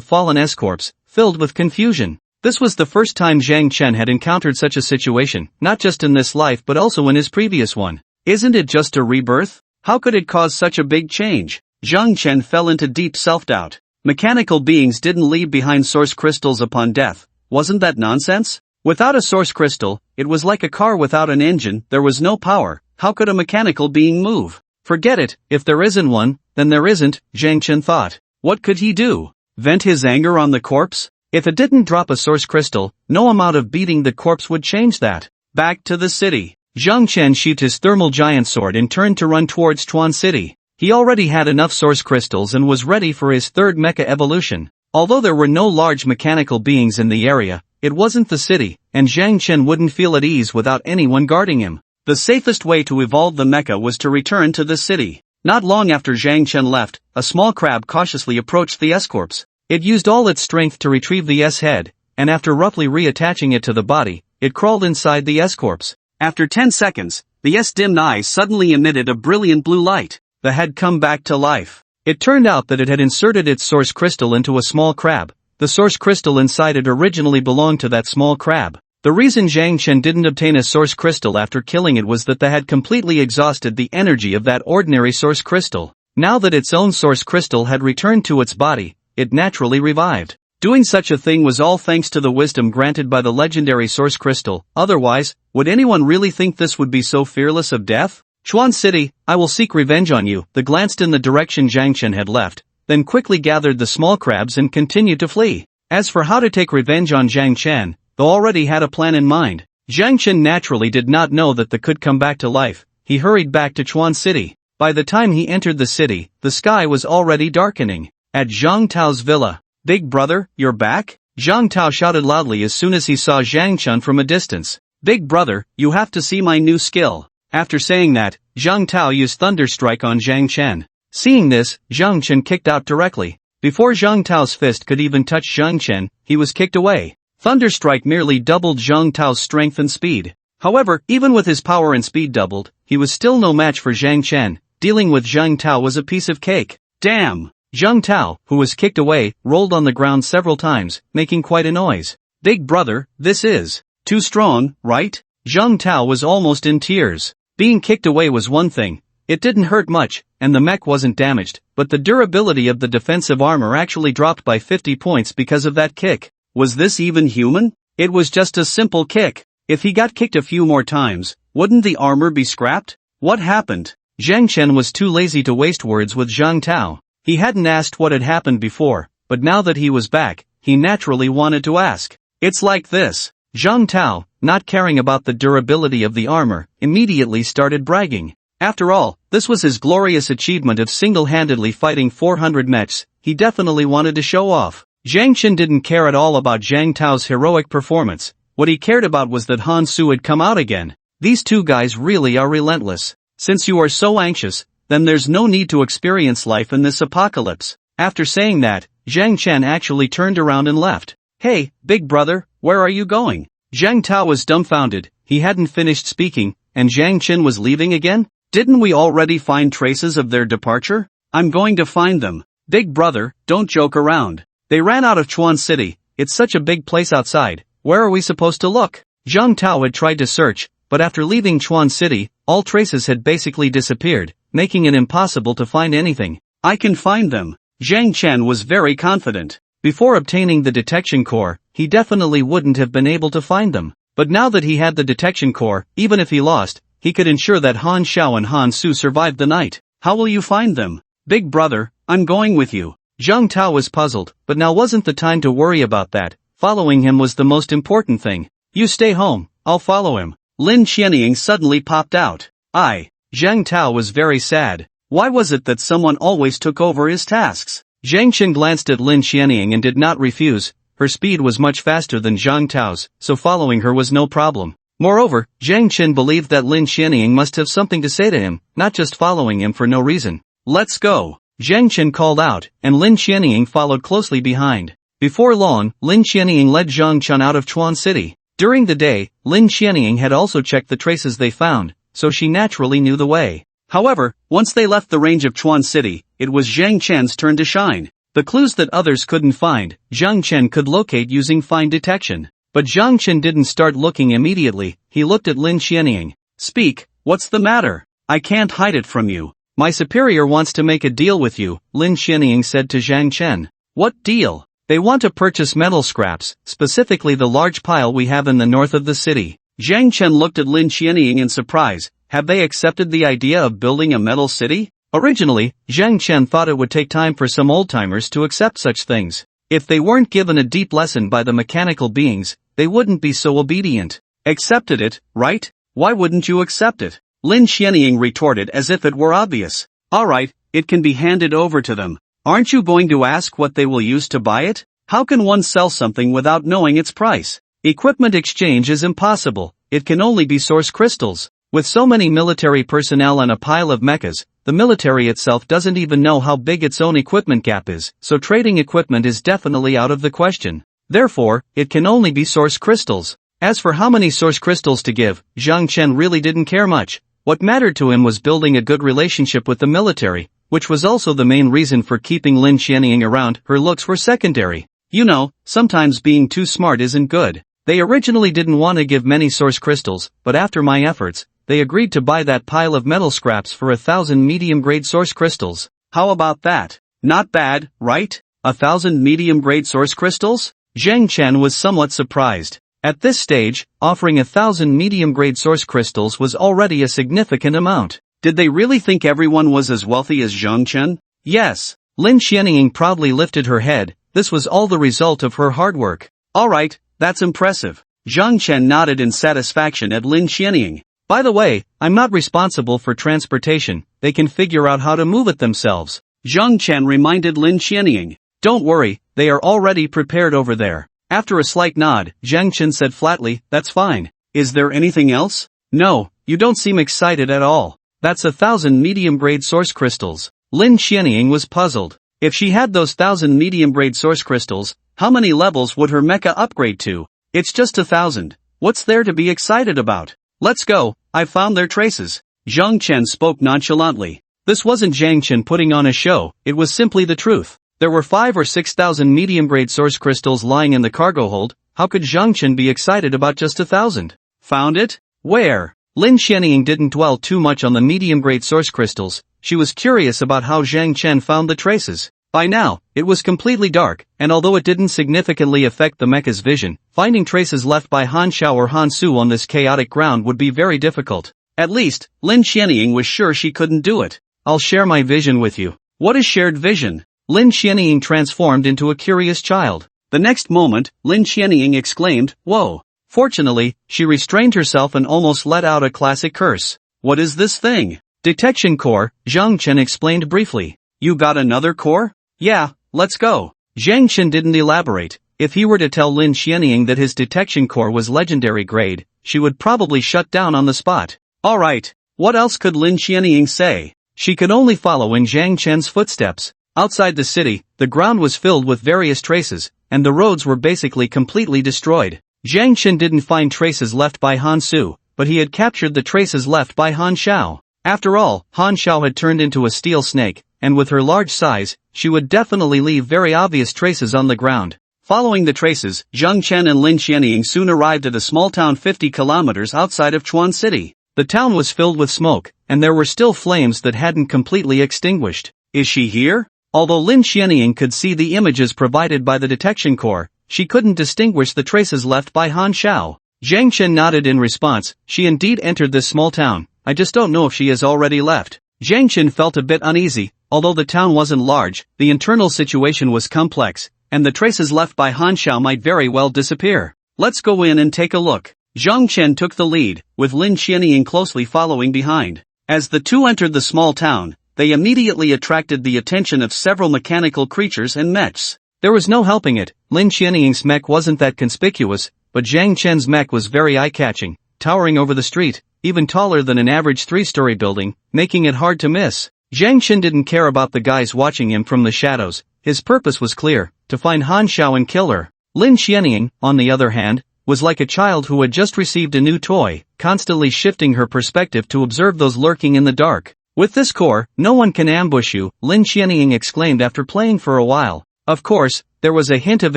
fallen S-corpse, filled with confusion. This was the first time Zhang Chen had encountered such a situation, not just in this life but also in his previous one. Isn't it just a rebirth? How could it cause such a big change? Zhang Chen fell into deep self-doubt. Mechanical beings didn't leave behind source crystals upon death. Wasn't that nonsense? Without a source crystal, it was like a car without an engine, there was no power. How could a mechanical being move? Forget it, if there isn't one, then there isn't, Zhang Chen thought. What could he do? Vent his anger on the corpse? If it didn't drop a source crystal, no amount of beating the corpse would change that. Back to the city. Zhang Chen sheathed his thermal giant sword and turned to run towards Chuan City. He already had enough source crystals and was ready for his third mecha evolution. Although there were no large mechanical beings in the area, it wasn't the city, and Zhang Chen wouldn't feel at ease without anyone guarding him. The safest way to evolve the mecha was to return to the city. Not long after Zhang Chen left, a small crab cautiously approached the S-corpse. It used all its strength to retrieve the S-head, and after roughly reattaching it to the body, it crawled inside the S-corpse. After 10 seconds, the S-dimmed eyes suddenly emitted a brilliant blue light. The head come back to life. It turned out that it had inserted its source crystal into a small crab. The source crystal inside it originally belonged to that small crab. The reason Zhang Chen didn't obtain a source crystal after killing it was that they had completely exhausted the energy of that ordinary source crystal. Now that its own source crystal had returned to its body, it naturally revived. Doing such a thing was all thanks to the wisdom granted by the legendary source crystal. Otherwise, would anyone really think this would be so fearless of death? Chuan City, I will seek revenge on you. They glanced in the direction Zhang Chen had left, then quickly gathered the small crabs and continued to flee. As for how to take revenge on Zhang Chen, they already had a plan in mind. Zhang Chen naturally did not know that they could come back to life. He hurried back to Chuan City. By the time he entered the city, the sky was already darkening. At Zhang Tao's villa, "Big brother, you're back?" Zhang Tao shouted loudly as soon as he saw Zhang Chen from a distance. "Big brother, you have to see my new skill." After saying that, Zhang Tao used Thunder Strike on Zhang Chen. Seeing this, Zhang Chen kicked out directly. Before Zhang Tao's fist could even touch Zhang Chen, he was kicked away. Thunder Strike merely doubled Zhang Tao's strength and speed. However, even with his power and speed doubled, he was still no match for Zhang Chen. Dealing with Zhang Tao was a piece of cake. Damn! Zhang Tao, who was kicked away, rolled on the ground several times, making quite a noise. "Big brother, this is too strong, right?" Zhang Tao was almost in tears. Being kicked away was one thing. It didn't hurt much, and the mech wasn't damaged, but the durability of the defensive armor actually dropped by 50 points because of that kick. Was this even human? It was just a simple kick. If he got kicked a few more times, wouldn't the armor be scrapped? What happened? Zhang Chen was too lazy to waste words with Zhang Tao. He hadn't asked what had happened before, but now that he was back, he naturally wanted to ask. "It's like this." Zhang Tao, not caring about the durability of the armor, immediately started bragging. After all, this was his glorious achievement of single-handedly fighting 400 mechs. He definitely wanted to show off. Zhang Chen didn't care at all about Zhang Tao's heroic performance. What he cared about was that Han Su had come out again. These two guys really are relentless. Since you are so anxious, then there's no need to experience life in this apocalypse. After saying that, Zhang Chen actually turned around and left. "Hey, big brother, where are you going?" Zhang Tao was dumbfounded. He hadn't finished speaking, and Zhang Chen was leaving again? Didn't we already find traces of their departure? "I'm going to find them." "Big brother, don't joke around." They ran out of Chuan City. "It's such a big place outside. Where are we supposed to look?" Zhang Tao had tried to search, but after leaving Chuan City, all traces had basically disappeared, making it impossible to find anything. "I can find them." Zhang Chen was very confident. Before obtaining the detection core, he definitely wouldn't have been able to find them. But now that he had the detection core, even if he lost, he could ensure that Han Xiao and Han Su survived the night. "How will you find them?" "Big brother, I'm going with you." Zhang Tao was puzzled, but now wasn't the time to worry about that. Following him was the most important thing. "You stay home, I'll follow him." Lin Qianying suddenly popped out. Zhang Tao was very sad. Why was it that someone always took over his tasks? Zhang Chen glanced at Lin Qianying and did not refuse. Her speed was much faster than Zhang Tao's, so following her was no problem. Moreover, Zhang Chen believed that Lin Qianying must have something to say to him, not just following him for no reason. "Let's go." Zhang Chen called out, and Lin Qianying followed closely behind. Before long, Lin Qianying led Zhang Chen out of Chuan City. During the day, Lin Qianying had also checked the traces they found, so she naturally knew the way. However, once they left the range of Chuan City, it was Zhang Chen's turn to shine. The clues that others couldn't find, Zhang Chen could locate using fine detection. But Zhang Chen didn't start looking immediately. He looked at Lin Qianying. "Speak, what's the matter? I can't hide it from you. My superior wants to make a deal with you," Lin Qianying said to Zhang Chen. "What deal?" "They want to purchase metal scraps, specifically the large pile we have in the north of the city." Zhang Chen looked at Lin Qianying in surprise. Have they accepted the idea of building a metal city? Originally, Zhang Chen thought it would take time for some old-timers to accept such things. If they weren't given a deep lesson by the mechanical beings, they wouldn't be so obedient. "Accepted it, right? Why wouldn't you accept it?" Lin Qianying retorted as if it were obvious. "Alright, it can be handed over to them. Aren't you going to ask what they will use to buy it? How can one sell something without knowing its price? Equipment exchange is impossible. It can only be source crystals. With so many military personnel and a pile of mechas, the military itself doesn't even know how big its own equipment gap is, so trading equipment is definitely out of the question. Therefore, it can only be source crystals." As for how many source crystals to give, Zhang Chen really didn't care much. What mattered to him was building a good relationship with the military, which was also the main reason for keeping Lin Xianying around. Her looks were secondary. You know, sometimes being too smart isn't good. They originally didn't want to give many source crystals, but after my efforts, they agreed to buy that pile of metal scraps for 1,000 medium-grade source crystals. How about that? Not bad, right? 1,000 medium-grade source crystals? Zhang Chen was somewhat surprised. At this stage, offering 1,000 medium-grade source crystals was already a significant amount. Did they really think everyone was as wealthy as Zhang Chen? Yes. Lin Xianying proudly lifted her head. This was all the result of her hard work. Alright, that's impressive. Zhang Chen nodded in satisfaction at Lin Xianying. By the way, I'm not responsible for transportation. They can figure out how to move it themselves. Zhang Chen reminded Lin Xianying. Don't worry, they are already prepared over there. After a slight nod, Zhang Chen said flatly, that's fine. Is there anything else? No, you don't seem excited at all. That's 1,000 medium-grade source crystals. Lin Xianying was puzzled. If she had those 1,000 medium-grade source crystals, how many levels would her mecha upgrade to? It's just 1,000. What's there to be excited about? Let's go, I've found their traces. Zhang Chen spoke nonchalantly. This wasn't Zhang Chen putting on a show, it was simply the truth. There were 5,000 or 6,000 medium-grade source crystals lying in the cargo hold. How could Zhang Chen be excited about just 1,000? Found it? Where? Lin Xianying didn't dwell too much on the medium-grade source crystals. She was curious about how Zhang Chen found the traces. By now, it was completely dark, and although it didn't significantly affect the mecha's vision, finding traces left by Han Xiao or Han Su on this chaotic ground would be very difficult. At least, Lin Xianying was sure she couldn't do it. I'll share my vision with you. What is shared vision? Lin Xianying transformed into a curious child. The next moment, Lin Xianying exclaimed, whoa. Fortunately, she restrained herself and almost let out a classic curse. What is this thing? Detection core, Zhang Chen explained briefly. You got another core? Yeah, let's go. Zhang Chen didn't elaborate. If he were to tell Lin Xianying that his detection core was legendary grade, she would probably shut down on the spot. Alright, what else could Lin Xianying say? She could only follow in Zhang Chen's footsteps. Outside the city, the ground was filled with various traces, and the roads were basically completely destroyed. Zhang Chen didn't find traces left by Han Su, but he had captured the traces left by Han Xiao. After all, Han Xiao had turned into a steel snake, and with her large size, she would definitely leave very obvious traces on the ground. Following the traces, Zhang Chen and Lin Xianying soon arrived at a small town 50 kilometers outside of Chuan City. The town was filled with smoke, and there were still flames that hadn't completely extinguished. Is she here? Although Lin Xianying could see the images provided by the detection core, she couldn't distinguish the traces left by Han Xiao. Zhang Chen nodded in response. She indeed entered this small town. I just don't know if she has already left. Zhang Chen felt a bit uneasy. Although the town wasn't large, the internal situation was complex, and the traces left by Han Xiao might very well disappear. Let's go in and take a look. Zhang Chen took the lead, with Lin Xianying closely following behind. As the two entered the small town, they immediately attracted the attention of several mechanical creatures and mechs. There was no helping it. Lin Xianying's mech wasn't that conspicuous, but Zhang Chen's mech was very eye-catching, towering over the street, even taller than an average three-story building, making it hard to miss. Zhang Chen didn't care about the guys watching him from the shadows. His purpose was clear, to find Han Xiao and kill her. Lin Xianying, on the other hand, was like a child who had just received a new toy, constantly shifting her perspective to observe those lurking in the dark. With this core, no one can ambush you, Lin Xianying exclaimed after playing for a while. Of course, there was a hint of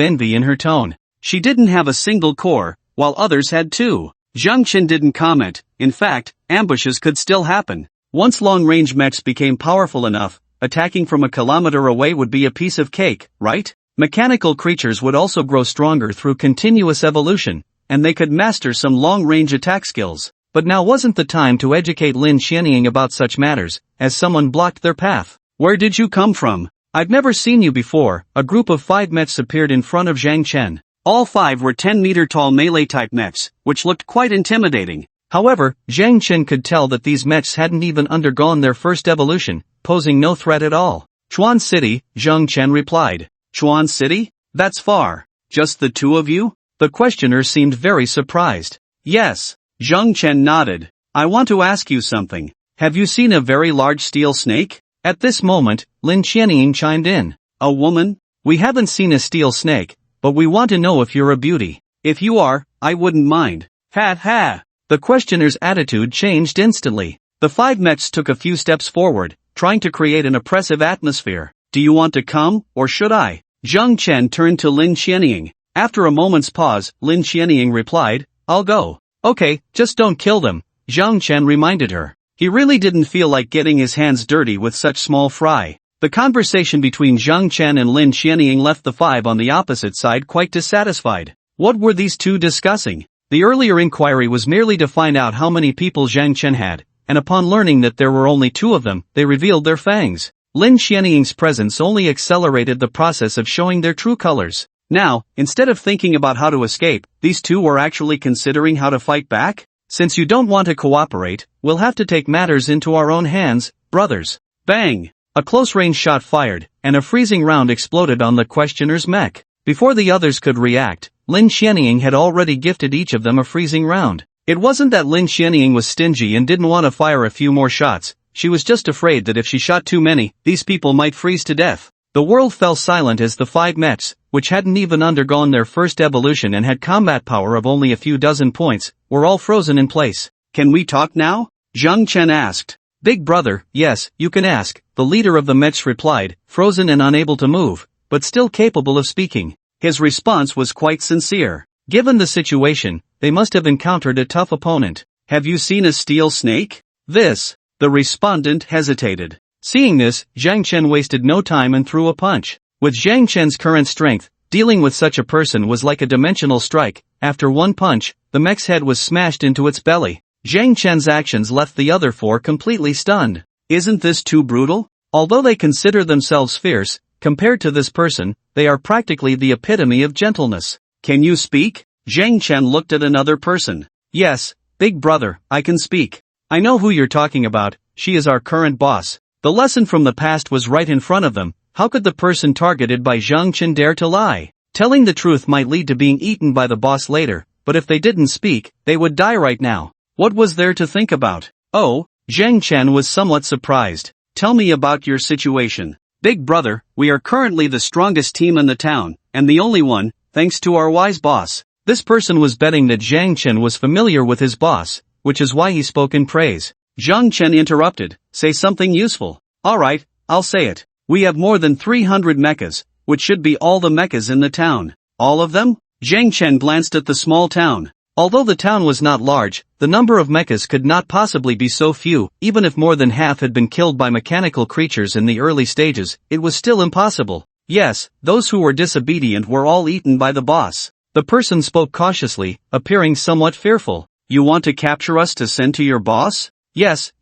envy in her tone. She didn't have a single core, while others had two. Zhang Chen didn't comment. In fact, ambushes could still happen. Once long-range mechs became powerful enough, attacking from a kilometer away would be a piece of cake, right? Mechanical creatures would also grow stronger through continuous evolution, and they could master some long-range attack skills. But now wasn't the time to educate Lin Xianying about such matters, as someone blocked their path. Where did you come from? I've never seen you before. A group of 5 mechs appeared in front of Zhang Chen. All 5 were 10-meter-tall melee-type mechs, which looked quite intimidating. However, Zhang Chen could tell that these mechs hadn't even undergone their first evolution, posing no threat at all. Chuan City, Zhang Chen replied. Chuan City? That's far. Just the two of you? The questioner seemed very surprised. Yes. Zhang Chen nodded. I want to ask you something. Have you seen a very large steel snake? At this moment, Lin Xianying chimed in. A woman? We haven't seen a steel snake, but we want to know if you're a beauty. If you are, I wouldn't mind. Ha ha. The questioner's attitude changed instantly. The 5 mechs took a few steps forward, trying to create an oppressive atmosphere. Do you want to come, or should I? Zhang Chen turned to Lin Xianying. After a moment's pause, Lin Xianying replied, I'll go. Okay, just don't kill them, Zhang Chen reminded her. He really didn't feel like getting his hands dirty with such small fry. The conversation between Zhang Chen and Lin Xianying left the 5 on the opposite side quite dissatisfied. What were these two discussing? The earlier inquiry was merely to find out how many people Zhang Chen had, and upon learning that there were only 2 of them, they revealed their fangs. Lin Xianying's presence only accelerated the process of showing their true colors. Now, instead of thinking about how to escape, these 2 were actually considering how to fight back? Since you don't want to cooperate, we'll have to take matters into our own hands, brothers. Bang! A close-range shot fired, and a freezing round exploded on the questioner's mech. Before the others could react, Lin Xianying had already gifted each of them a freezing round. It wasn't that Lin Xianying was stingy and didn't want to fire a few more shots, she was just afraid that if she shot too many, these people might freeze to death. The world fell silent as the 5 mechs, which hadn't even undergone their first evolution and had combat power of only a few dozen points, were all frozen in place. Can we talk now? Zhang Chen asked. Big brother, yes, you can ask, the leader of the mechs replied, frozen and unable to move, but still capable of speaking. His response was quite sincere. Given the situation, they must have encountered a tough opponent. Have you seen a steel snake? The respondent hesitated. Seeing this, Zhang Chen wasted no time and threw a punch. With Zhang Chen's current strength, dealing with such a person was like a dimensional strike. After one punch, the mech's head was smashed into its belly. Zhang Chen's actions left the other 4 completely stunned. Isn't this too brutal? Although they consider themselves fierce, compared to this person, they are practically the epitome of gentleness. Can you speak? Zhang Chen looked at another person. Yes, big brother, I can speak. I know who you're talking about, she is our current boss. The lesson from the past was right in front of them. How could the person targeted by Zhang Chen dare to lie? Telling the truth might lead to being eaten by the boss later, but if they didn't speak, they would die right now. What was there to think about? Oh, Zhang Chen was somewhat surprised. Tell me about your situation. Big brother, we are currently the strongest team in the town, and the only one, thanks to our wise boss. This person was betting that Zhang Chen was familiar with his boss, which is why he spoke in praise. Zhang Chen interrupted, say something useful. Alright, I'll say it. We have more than 300 mechas, which should be all the mechas in the town. All of them? Zhang Chen glanced at the small town. Although the town was not large, the number of mechas could not possibly be so few. Even if more than half had been killed by mechanical creatures in the early stages, it was still impossible. Yes, those who were disobedient were all eaten by the boss. The person spoke cautiously, appearing somewhat fearful. You want to capture us to send to your boss? Yes,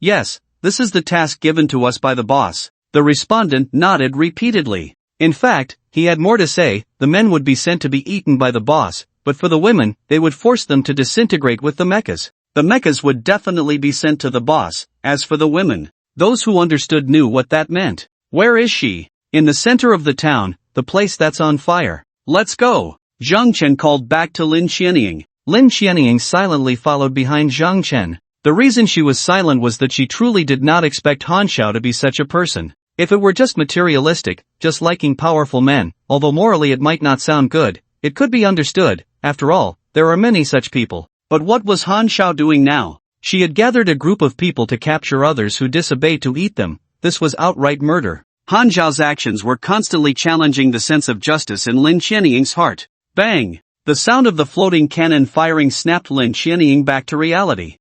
this is the task given to us by the boss. The respondent nodded repeatedly. In fact, he had more to say. The men would be sent to be eaten by the boss, but for the women, they would force them to disintegrate with the mechas. The mechas would definitely be sent to the boss. As for the women, those who understood knew what that meant. Where is she? In the center of the town, the place that's on fire. Let's go. Zhang Chen called back to Lin Xianying. Lin Xianying silently followed behind Zhang Chen. The reason she was silent was that she truly did not expect Han Xiao to be such a person. If it were just materialistic, just liking powerful men, although morally it might not sound good, it could be understood. After all, there are many such people. But what was Han Xiao doing now? She had gathered a group of people to capture others who disobeyed to eat them. This was outright murder. Han Xiao's actions were constantly challenging the sense of justice in Lin Xianying's heart. Bang! The sound of the floating cannon firing snapped Lin Xianying back to reality.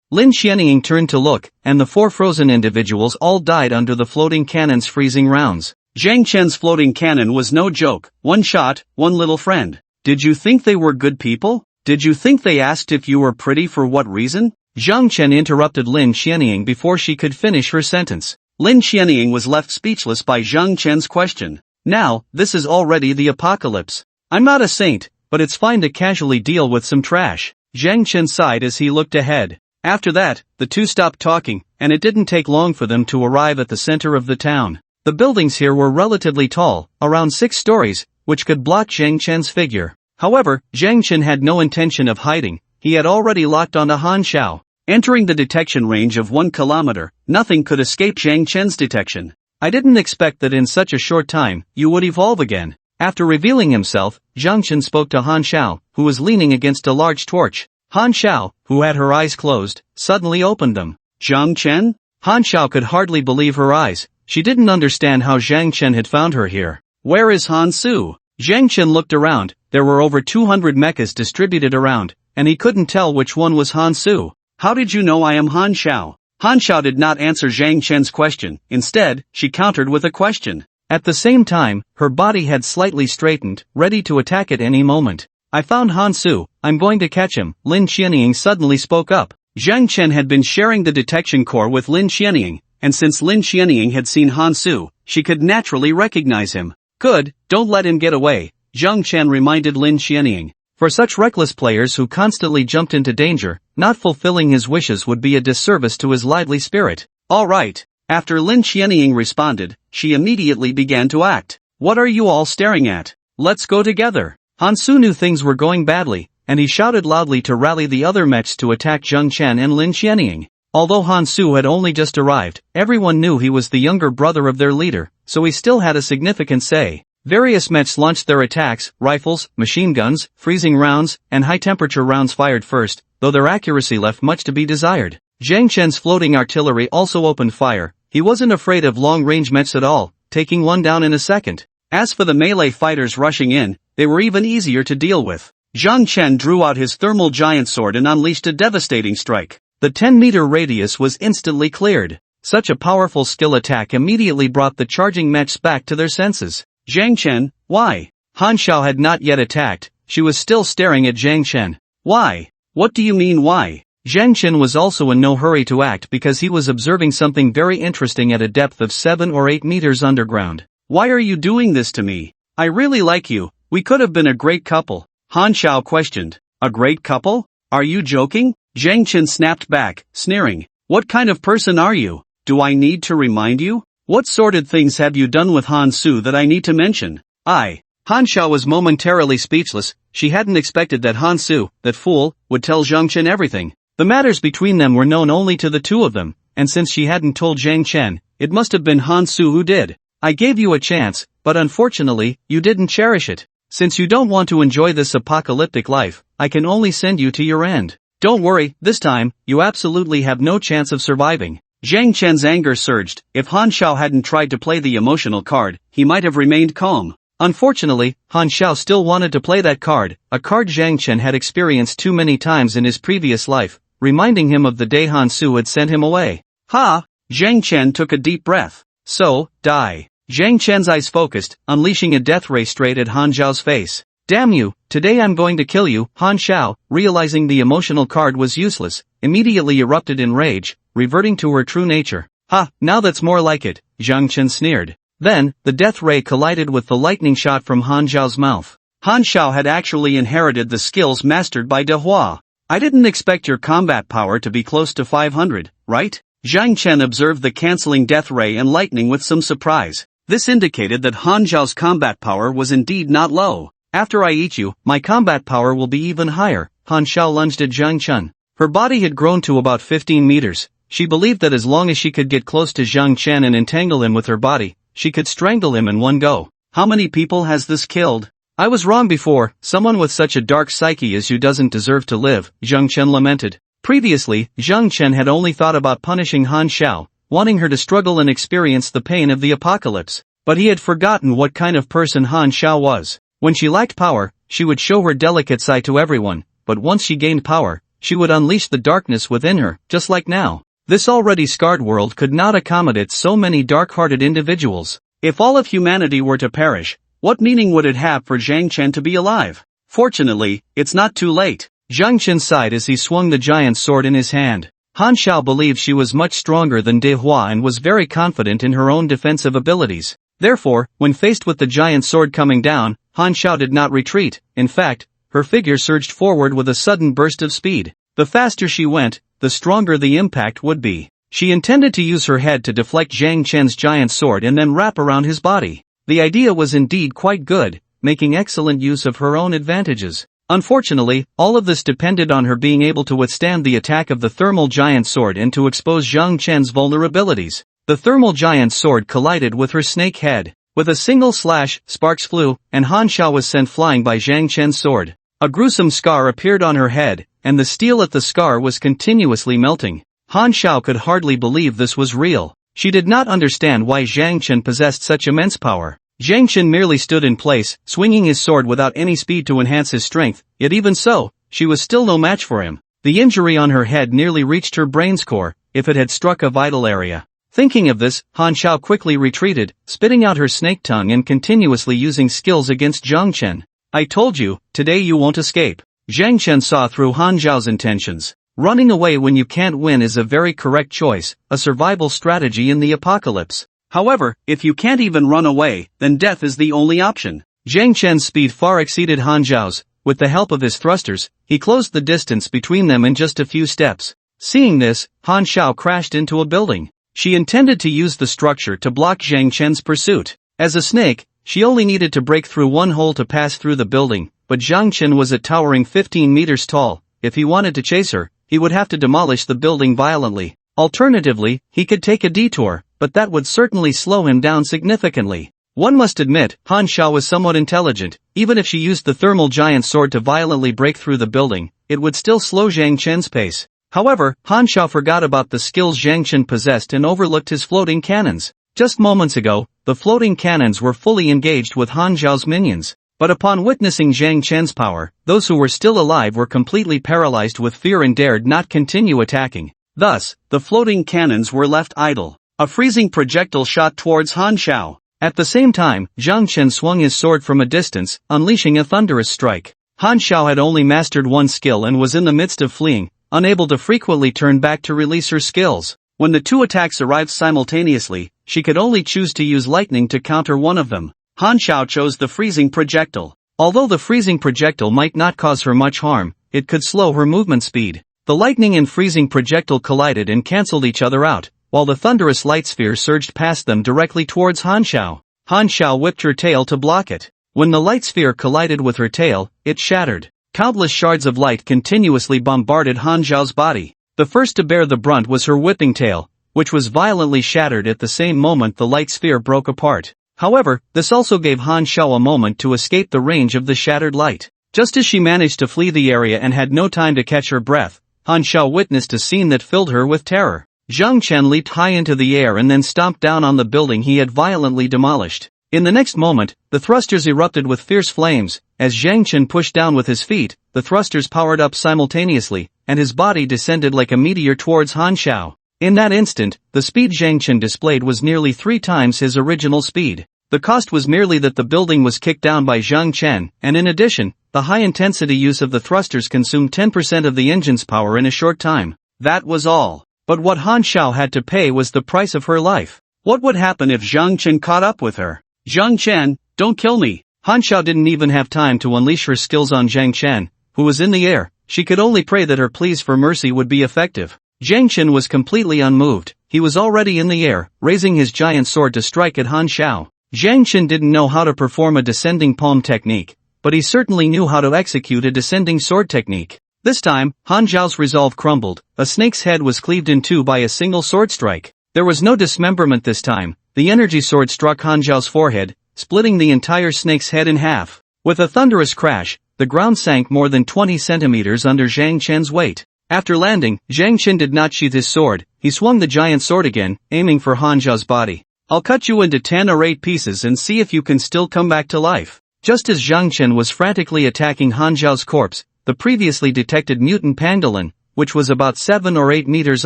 Lin Xianying turned to look, and the 4 frozen individuals all died under the floating cannon's freezing rounds. Zhang Chen's floating cannon was no joke. One shot, one little friend. Did you think they were good people? Did you think they asked if you were pretty for what reason? Zhang Chen interrupted Lin Xianying before she could finish her sentence. Lin Xianying was left speechless by Zhang Chen's question. Now, this is already the apocalypse. I'm not a saint, but it's fine to casually deal with some trash. Zhang Chen sighed as he looked ahead. After that, the 2 stopped talking, and it didn't take long for them to arrive at the center of the town. The buildings here were relatively tall, around 6 stories, which could block Zhang Chen's figure. However, Zhang Chen had no intention of hiding. He had already locked onto Han Xiao. Entering the detection range of 1 kilometer, nothing could escape Zhang Chen's detection. I didn't expect that in such a short time, you would evolve again. After revealing himself, Zhang Chen spoke to Han Xiao, who was leaning against a large torch. Han Xiao, who had her eyes closed, suddenly opened them. Zhang Chen? Han Xiao could hardly believe her eyes. She didn't understand how Zhang Chen had found her here. Where is Han Su? Zhang Chen looked around. There were over 200 mechas distributed around, and he couldn't tell which one was Han Su. How did you know I am Han Xiao? Han Xiao did not answer Zhang Chen's question. Instead, she countered with a question. At the same time, her body had slightly straightened, ready to attack at any moment. I found Han Su, I'm going to catch him. Lin Qianying suddenly spoke up. Zhang Chen had been sharing the detection core with Lin Qianying, and since Lin Qianying had seen Han Su, she could naturally recognize him. Good, don't let him get away, Zhang Chen reminded Lin Qianying. For such reckless players who constantly jumped into danger, not fulfilling his wishes would be a disservice to his lively spirit. Alright. After Lin Qianying responded, she immediately began to act. What are you all staring at? Let's go together. Han Su knew things were going badly, and he shouted loudly to rally the other mechs to attack Zhang Chen and Lin Qianying. Although Han Su had only just arrived, everyone knew he was the younger brother of their leader, so he still had a significant say. Various mechs launched their attacks, rifles, machine guns, freezing rounds, and high-temperature rounds fired first, though their accuracy left much to be desired. Zhang Chen's floating artillery also opened fire. He wasn't afraid of long-range mechs at all, taking one down in a second. As for the melee fighters rushing in, they were even easier to deal with. Zhang Chen drew out his thermal giant sword and unleashed a devastating strike. The 10-meter radius was instantly cleared. Such a powerful skill attack immediately brought the charging mechs back to their senses. Zhang Chen, why? Han Xiao had not yet attacked. She was still staring at Zhang Chen. Why? What do you mean why? Zhang Chen was also in no hurry to act because he was observing something very interesting at a depth of 7 or 8 meters underground. Why are you doing this to me? I really like you. We could have been a great couple. Han Xiao questioned. A great couple? Are you joking? Zhang Chen snapped back, sneering. What kind of person are you? Do I need to remind you? What sordid things have you done with Han Su that I need to mention? Han Xiao was momentarily speechless. She hadn't expected that Han Su, that fool, would tell Zhang Chen everything. The matters between them were known only to the two of them, and since she hadn't told Zhang Chen, it must have been Han Su who did. I gave you a chance, but unfortunately, you didn't cherish it. Since you don't want to enjoy this apocalyptic life, I can only send you to your end. Don't worry, this time, you absolutely have no chance of surviving. Zhang Chen's anger surged. If Han Xiao hadn't tried to play the emotional card, he might have remained calm. Unfortunately, Han Xiao still wanted to play that card, a card Zhang Chen had experienced too many times in his previous life, reminding him of the day Han Su had sent him away. Ha! Zhang Chen took a deep breath. So, die. Zhang Chen's eyes focused, unleashing a death ray straight at Han Xiao's face. Damn you, today I'm going to kill you. Han Xiao, realizing the emotional card was useless, immediately erupted in rage, reverting to her true nature. Ha, now that's more like it, Zhang Chen sneered. Then, the death ray collided with the lightning shot from Han Xiao's mouth. Han Xiao had actually inherited the skills mastered by De Hua. I didn't expect your combat power to be close to 500, right? Zhang Chen observed the canceling death ray and lightning with some surprise. This indicated that Han Xiao's combat power was indeed not low. After I eat you, my combat power will be even higher, Han Xiao lunged at Zhang Chen. Her body had grown to about 15 meters. She believed that as long as she could get close to Zhang Chen and entangle him with her body, she could strangle him in one go. How many people has this killed? I was wrong before. Someone with such a dark psyche as you doesn't deserve to live, Zhang Chen lamented. Previously, Zhang Chen had only thought about punishing Han Xiao, wanting her to struggle and experience the pain of the apocalypse. But he had forgotten what kind of person Han Xiao was. When she lacked power, she would show her delicate side to everyone, but once she gained power, she would unleash the darkness within her, just like now. This already scarred world could not accommodate so many dark-hearted individuals. If all of humanity were to perish, what meaning would it have for Zhang Chen to be alive? Fortunately, it's not too late. Zhang Chen sighed as he swung the giant sword in his hand. Han Xiao believed she was much stronger than De Hua and was very confident in her own defensive abilities. Therefore, when faced with the giant sword coming down, Han Xiao did not retreat. In fact, her figure surged forward with a sudden burst of speed. The faster she went, the stronger the impact would be. She intended to use her head to deflect Zhang Chen's giant sword and then wrap around his body. The idea was indeed quite good, making excellent use of her own advantages. Unfortunately, all of this depended on her being able to withstand the attack of the thermal giant sword and to expose Zhang Chen's vulnerabilities. The thermal giant sword collided with her snake head. With a single slash, sparks flew, and Han Xiao was sent flying by Zhang Chen's sword. A gruesome scar appeared on her head, and the steel at the scar was continuously melting. Han Xiao could hardly believe this was real. She did not understand why Zhang Chen possessed such immense power. Zhang Chen merely stood in place, swinging his sword without any speed to enhance his strength, yet even so, she was still no match for him. The injury on her head nearly reached her brain's core, if it had struck a vital area. Thinking of this, Han Xiao quickly retreated, spitting out her snake tongue and continuously using skills against Zhang Chen. I told you, today you won't escape. Zhang Chen saw through Han Xiao's intentions. Running away when you can't win is a very correct choice, a survival strategy in the apocalypse. However, if you can't even run away, then death is the only option. Zhang Chen's speed far exceeded Han Xiao's. With the help of his thrusters, he closed the distance between them in just a few steps. Seeing this, Han Xiao crashed into a building. She intended to use the structure to block Zhang Chen's pursuit. As a snake, she only needed to break through one hole to pass through the building, but Zhang Chen was a towering 15 meters tall. If he wanted to chase her, he would have to demolish the building violently. Alternatively, he could take a detour, but that would certainly slow him down significantly. One must admit, Han Xiao was somewhat intelligent. Even if she used the thermal giant sword to violently break through the building, it would still slow Zhang Chen's pace. However, Han Xiao forgot about the skills Zhang Chen possessed and overlooked his floating cannons. Just moments ago, the floating cannons were fully engaged with Han Xiao's minions. But upon witnessing Zhang Chen's power, those who were still alive were completely paralyzed with fear and dared not continue attacking. Thus, the floating cannons were left idle. A freezing projectile shot towards Han Xiao. At the same time, Zhang Chen swung his sword from a distance, unleashing a thunderous strike. Han Xiao had only mastered one skill and was in the midst of fleeing, unable to frequently turn back to release her skills. When the two attacks arrived simultaneously, she could only choose to use lightning to counter one of them. Han Xiao chose the freezing projectile. Although the freezing projectile might not cause her much harm, it could slow her movement speed. The lightning and freezing projectile collided and cancelled each other out, while the thunderous light sphere surged past them directly towards Han Xiao. Han Xiao whipped her tail to block it. When the light sphere collided with her tail, it shattered. Countless shards of light continuously bombarded Han Xiao's body. The first to bear the brunt was her whipping tail, which was violently shattered at the same moment the light sphere broke apart. However, this also gave Han Xiao a moment to escape the range of the shattered light. Just as she managed to flee the area and had no time to catch her breath, Han Xiao witnessed a scene that filled her with terror. Zhang Chen leaped high into the air and then stomped down on the building he had violently demolished. In the next moment, the thrusters erupted with fierce flames. As Zhang Chen pushed down with his feet, the thrusters powered up simultaneously, and his body descended like a meteor towards Han Xiao. In that instant, the speed Zhang Chen displayed was nearly 3 times his original speed. The cost was merely that the building was kicked down by Zhang Chen, and in addition, the high-intensity use of the thrusters consumed 10% of the engine's power in a short time. That was all. But what Han Xiao had to pay was the price of her life. What would happen if Zhang Chen caught up with her? Zhang Chen, don't kill me. Han Xiao didn't even have time to unleash her skills on Zhang Chen, who was in the air. She could only pray that her pleas for mercy would be effective. Zhang Chen was completely unmoved. He was already in the air, raising his giant sword to strike at Han Xiao. Zhang Chen didn't know how to perform a descending palm technique, but he certainly knew how to execute a descending sword technique. This time, Han Xiao's resolve crumbled. A snake's head was cleaved in two by a single sword strike. There was no dismemberment this time. The energy sword struck Han Xiao's forehead, splitting the entire snake's head in half. With a thunderous crash, the ground sank more than 20 centimeters under Zhang Chen's weight. After landing, Zhang Chen did not sheath his sword. He swung the giant sword again, aiming for Han Xiao's body. I'll cut you into 10 or 8 pieces and see if you can still come back to life. Just as Zhang Chen was frantically attacking Han Xiao's corpse, the previously detected mutant pangolin, which was about 7 or 8 meters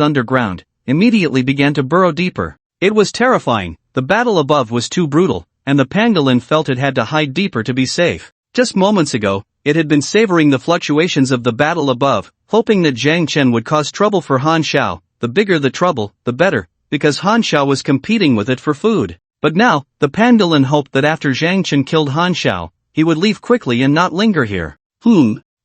underground, immediately began to burrow deeper. It was terrifying. The battle above was too brutal, and the pangolin felt it had to hide deeper to be safe. Just moments ago, it had been savoring the fluctuations of the battle above, hoping that Zhang Chen would cause trouble for Han Xiao. The bigger the trouble, the better, because Han Xiao was competing with it for food. But now, the pangolin hoped that after Zhang Chen killed Han Xiao, he would leave quickly and not linger here.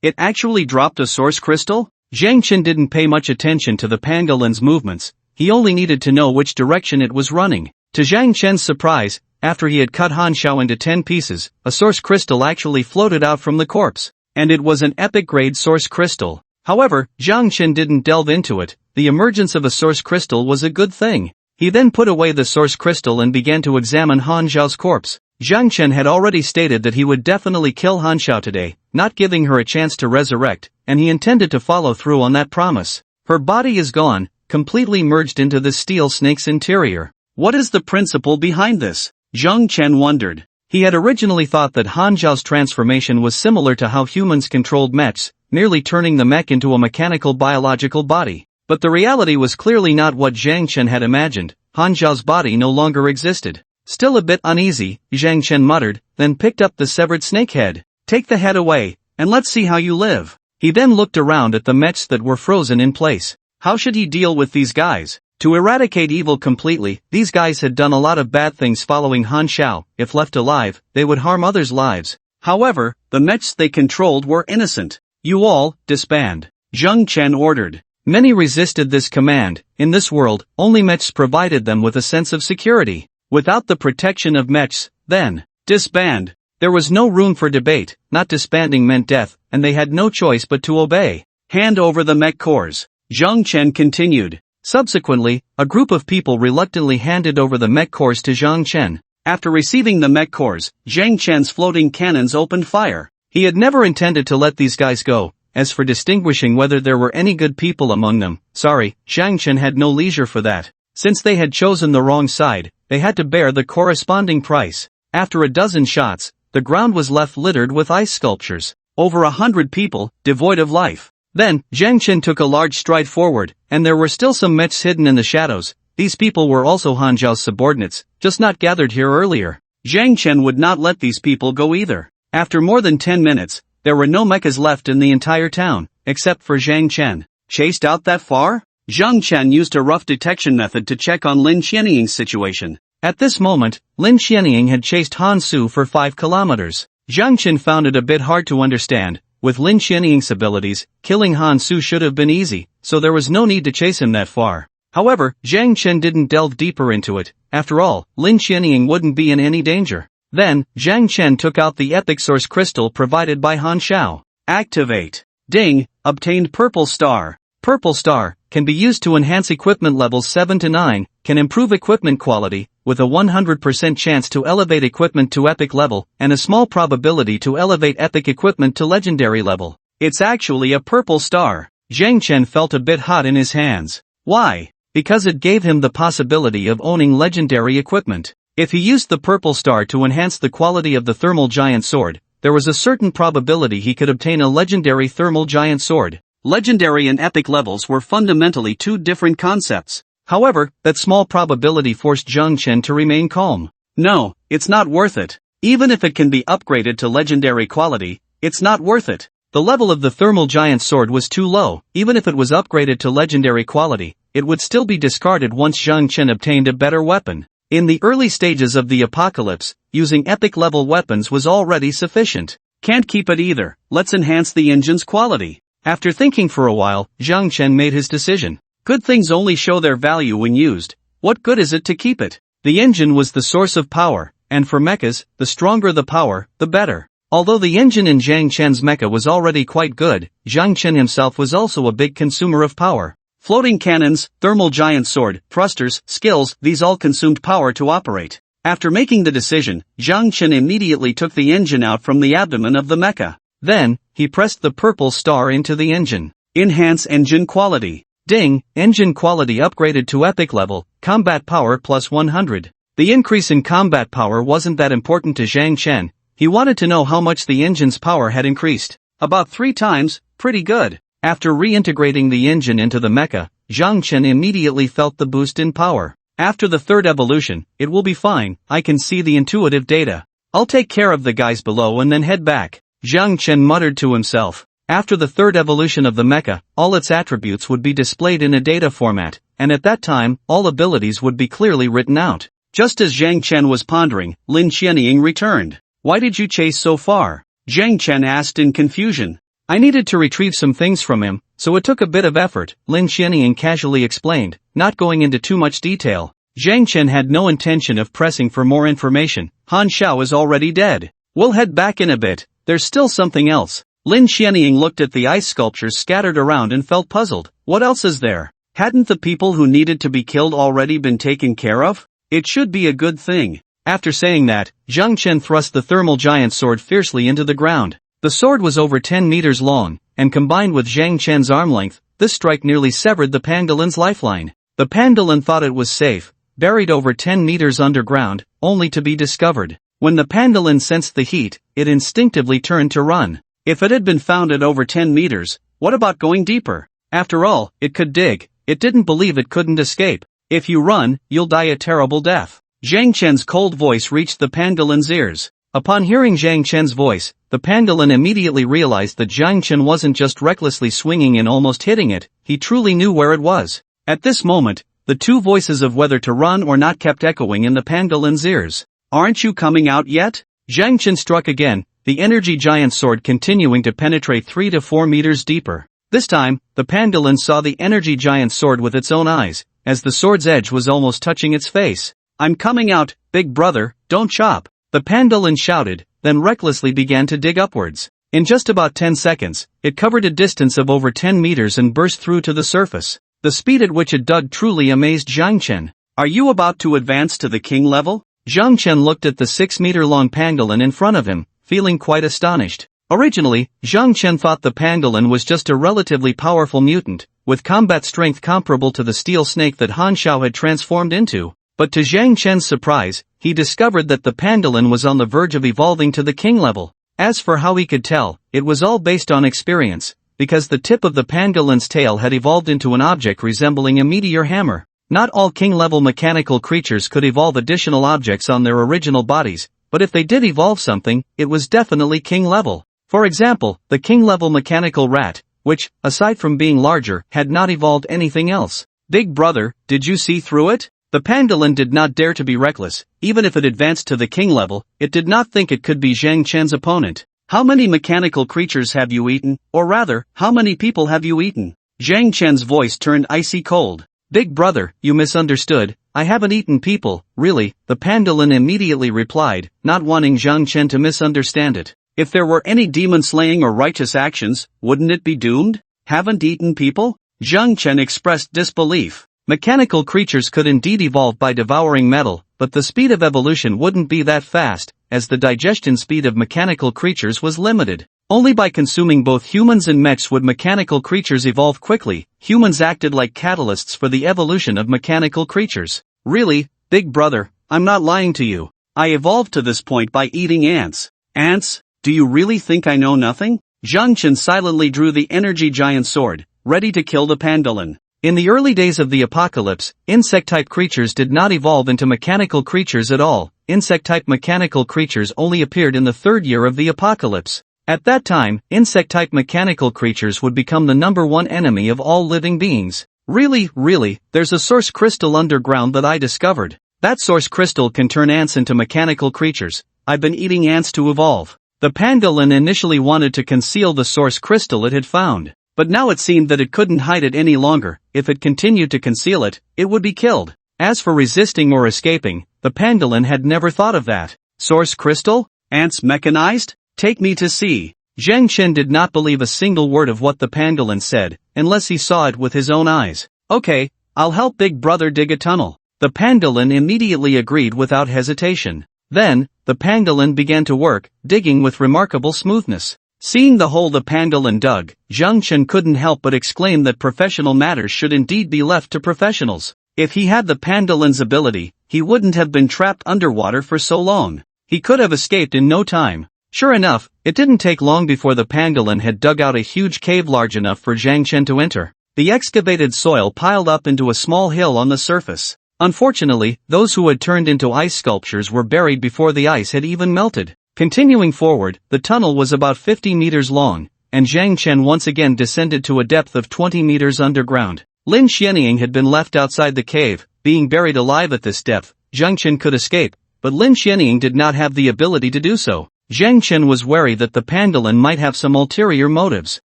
It actually dropped a source crystal? Zhang Chen didn't pay much attention to the pangolin's movements. He only needed to know which direction it was running. To Zhang Chen's surprise, after he had cut Han Xiao into 10 pieces, a source crystal actually floated out from the corpse. And it was an epic-grade source crystal. However, Zhang Chen didn't delve into it. The emergence of a source crystal was a good thing. He then put away the source crystal and began to examine Han Xiao's corpse. Zhang Chen had already stated that he would definitely kill Han Xiao today, not giving her a chance to resurrect, and he intended to follow through on that promise. Her body is gone, completely merged into the steel snake's interior. What is the principle behind this? Zhang Chen wondered. He had originally thought that Han Xiao's transformation was similar to how humans controlled mechs, merely turning the mech into a mechanical biological body. But the reality was clearly not what Zhang Chen had imagined. Han Xiao's body no longer existed. Still a bit uneasy, Zhang Chen muttered, then picked up the severed snake head. Take the head away, and let's see how you live. He then looked around at the mechs that were frozen in place. How should he deal with these guys? To eradicate evil completely, these guys had done a lot of bad things following Han Xiao. If left alive, they would harm others' lives. However, the mechs they controlled were innocent. You all, disband. Zhang Chen ordered. Many resisted this command. In this world, only mechs provided them with a sense of security. Without the protection of mechs, then, disband. There was no room for debate, not disbanding meant death, and they had no choice but to obey. Hand over the mech cores. Zhang Chen continued. Subsequently, a group of people reluctantly handed over the mech cores to Zhang Chen. After receiving the mech cores, Zhang Chen's floating cannons opened fire. He had never intended to let these guys go. As for distinguishing whether there were any good people among them, Zhang Chen had no leisure for that. Since they had chosen the wrong side, they had to bear the corresponding price. After a dozen shots, the ground was left littered with ice sculptures. Over 100 people, devoid of life. Then, Zhang Chen took a large stride forward, and there were still some mechs hidden in the shadows. These people were also Han Xiao's subordinates, just not gathered here earlier. Zhang Chen would not let these people go either. After more than 10 minutes, there were no mechas left in the entire town, except for Zhang Chen. Chased out that far? Zhang Chen used a rough detection method to check on Lin Xianying's situation. At this moment, Lin Xianying had chased Han Su for 5 kilometers. Zhang Chen found it a bit hard to understand. With Lin Xianying's abilities, killing Han Su should have been easy, so there was no need to chase him that far. However, Zhang Chen didn't delve deeper into it. After all, Lin Xianying wouldn't be in any danger. Then, Zhang Chen took out the epic source crystal provided by Han Xiao. Activate. Ding, obtained Purple Star. Purple Star can be used to enhance equipment levels 7 to 9, can improve equipment quality, with a 100% chance to elevate equipment to epic level, and a small probability to elevate epic equipment to legendary level. It's actually a purple star. Zhang Chen felt a bit hot in his hands. Why? Because it gave him the possibility of owning legendary equipment. If he used the purple star to enhance the quality of the thermal giant sword, there was a certain probability he could obtain a legendary thermal giant sword. Legendary and epic levels were fundamentally two different concepts. However, that small probability forced Zhang Chen to remain calm. No, it's not worth it. Even if it can be upgraded to legendary quality, it's not worth it. The level of the thermal giant sword was too low. Even if it was upgraded to legendary quality, it would still be discarded once Zhang Chen obtained a better weapon. In the early stages of the apocalypse, using epic level weapons was already sufficient. Can't keep it either. Let's enhance the engine's quality. After thinking for a while, Zhang Chen made his decision. Good things only show their value when used. What good is it to keep it? The engine was the source of power, and for mechas, the stronger the power, the better. Although the engine in Zhang Chen's mecha was already quite good, Zhang Chen himself was also a big consumer of power. Floating cannons, thermal giant sword, thrusters, skills, these all consumed power to operate. After making the decision, Zhang Chen immediately took the engine out from the abdomen of the mecha. Then, he pressed the purple star into the engine. Enhance engine quality. Ding, engine quality upgraded to epic level, combat power plus 100. The increase in combat power wasn't that important to Zhang Chen. He wanted to know how much the engine's power had increased. About 3 times, pretty good. After reintegrating the engine into the mecha, Zhang Chen immediately felt the boost in power. After the 3rd evolution, it will be fine, I can see the intuitive data. I'll take care of the guys below and then head back. Zhang Chen muttered to himself. After the 3rd evolution of the mecha, all its attributes would be displayed in a data format, and at that time, all abilities would be clearly written out. Just as Zhang Chen was pondering, Lin Xianying returned. Why did you chase so far? Zhang Chen asked in confusion. I needed to retrieve some things from him, so it took a bit of effort, Lin Xianying casually explained, not going into too much detail. Zhang Chen had no intention of pressing for more information. Han Xiao is already dead. We'll head back in a bit. There's still something else. Lin Xianying looked at the ice sculptures scattered around and felt puzzled. What else is there? Hadn't the people who needed to be killed already been taken care of? It should be a good thing. After saying that, Zhang Chen thrust the thermal giant sword fiercely into the ground. The sword was over 10 meters long, and combined with Zhang Chen's arm length, this strike nearly severed the pangolin's lifeline. The pangolin thought it was safe, buried over 10 meters underground, only to be discovered. When the pangolin sensed the heat, it instinctively turned to run. If it had been found at over 10 meters, what about going deeper? After all, it could dig. It didn't believe it couldn't escape. If you run, you'll die a terrible death. Zhang Chen's cold voice reached the pangolin's ears. Upon hearing Zhang Chen's voice, the pangolin immediately realized that Zhang Chen wasn't just recklessly swinging and almost hitting it, he truly knew where it was. At this moment, the two voices of whether to run or not kept echoing in the pangolin's ears. Aren't you coming out yet? Zhang Chen struck again, the energy giant sword continuing to penetrate 3 to 4 meters deeper. This time, the pangolin saw the energy giant sword with its own eyes, as the sword's edge was almost touching its face. I'm coming out, big brother, don't chop. The pangolin shouted, then recklessly began to dig upwards. In just about 10 seconds, it covered a distance of over 10 meters and burst through to the surface. The speed at which it dug truly amazed Zhang Chen. Are you about to advance to the king level? Zhang Chen looked at the 6-meter-long pangolin in front of him, feeling quite astonished. Originally, Zhang Chen thought the pangolin was just a relatively powerful mutant, with combat strength comparable to the steel snake that Han Xiao had transformed into. But to Zhang Chen's surprise, he discovered that the pangolin was on the verge of evolving to the king level. As for how he could tell, it was all based on experience, because the tip of the pangolin's tail had evolved into an object resembling a meteor hammer. Not all king-level mechanical creatures could evolve additional objects on their original bodies, but if they did evolve something, it was definitely king-level. For example, the king-level mechanical rat, which, aside from being larger, had not evolved anything else. Big brother, did you see through it? The pangolin did not dare to be reckless. Even if it advanced to the king level, it did not think it could be Zhang Chen's opponent. How many mechanical creatures have you eaten? Or rather, how many people have you eaten? Zhang Chen's voice turned icy cold. Big brother, you misunderstood. I haven't eaten people, really, the pangolin immediately replied, not wanting Zhang Chen to misunderstand it. If there were any demon-slaying or righteous actions, wouldn't it be doomed? Haven't eaten people? Zhang Chen expressed disbelief. Mechanical creatures could indeed evolve by devouring metal, but the speed of evolution wouldn't be that fast, as the digestion speed of mechanical creatures was limited. Only by consuming both humans and mechs would mechanical creatures evolve quickly. Humans acted like catalysts for the evolution of mechanical creatures. Really, big brother, I'm not lying to you. I evolved to this point by eating ants. Ants? Do you really think I know nothing? Zhang Chen silently drew the energy giant sword, ready to kill the pangolin. In the early days of the apocalypse, insect-type creatures did not evolve into mechanical creatures at all. Insect-type mechanical creatures only appeared in the third year of the apocalypse. At that time, insect-type mechanical creatures would become the #1 enemy of all living beings. Really, there's a source crystal underground that I discovered. That source crystal can turn ants into mechanical creatures. I've been eating ants to evolve. The pangolin initially wanted to conceal the source crystal it had found. But now it seemed that it couldn't hide it any longer. If it continued to conceal it, it would be killed. As for resisting or escaping, the pangolin had never thought of that. Source crystal? Ants mechanized? Take me to see. Zhang Chen did not believe a single word of what the pangolin said, unless he saw it with his own eyes. Okay, I'll help big brother dig a tunnel. The pangolin immediately agreed without hesitation. Then, the pangolin began to work, digging with remarkable smoothness. Seeing the hole the pangolin dug, Zhang Chen couldn't help but exclaim that professional matters should indeed be left to professionals. If he had the pangolin's ability, he wouldn't have been trapped underwater for so long. He could have escaped in no time. Sure enough, it didn't take long before the pangolin had dug out a huge cave large enough for Zhang Chen to enter. The excavated soil piled up into a small hill on the surface. Unfortunately, those who had turned into ice sculptures were buried before the ice had even melted. Continuing forward, the tunnel was about 50 meters long, and Zhang Chen once again descended to a depth of 20 meters underground. Lin Xianying had been left outside the cave, being buried alive at this depth. Zhang Chen could escape, but Lin Xianying did not have the ability to do so. Zhang Chen was wary that the pangolin might have some ulterior motives.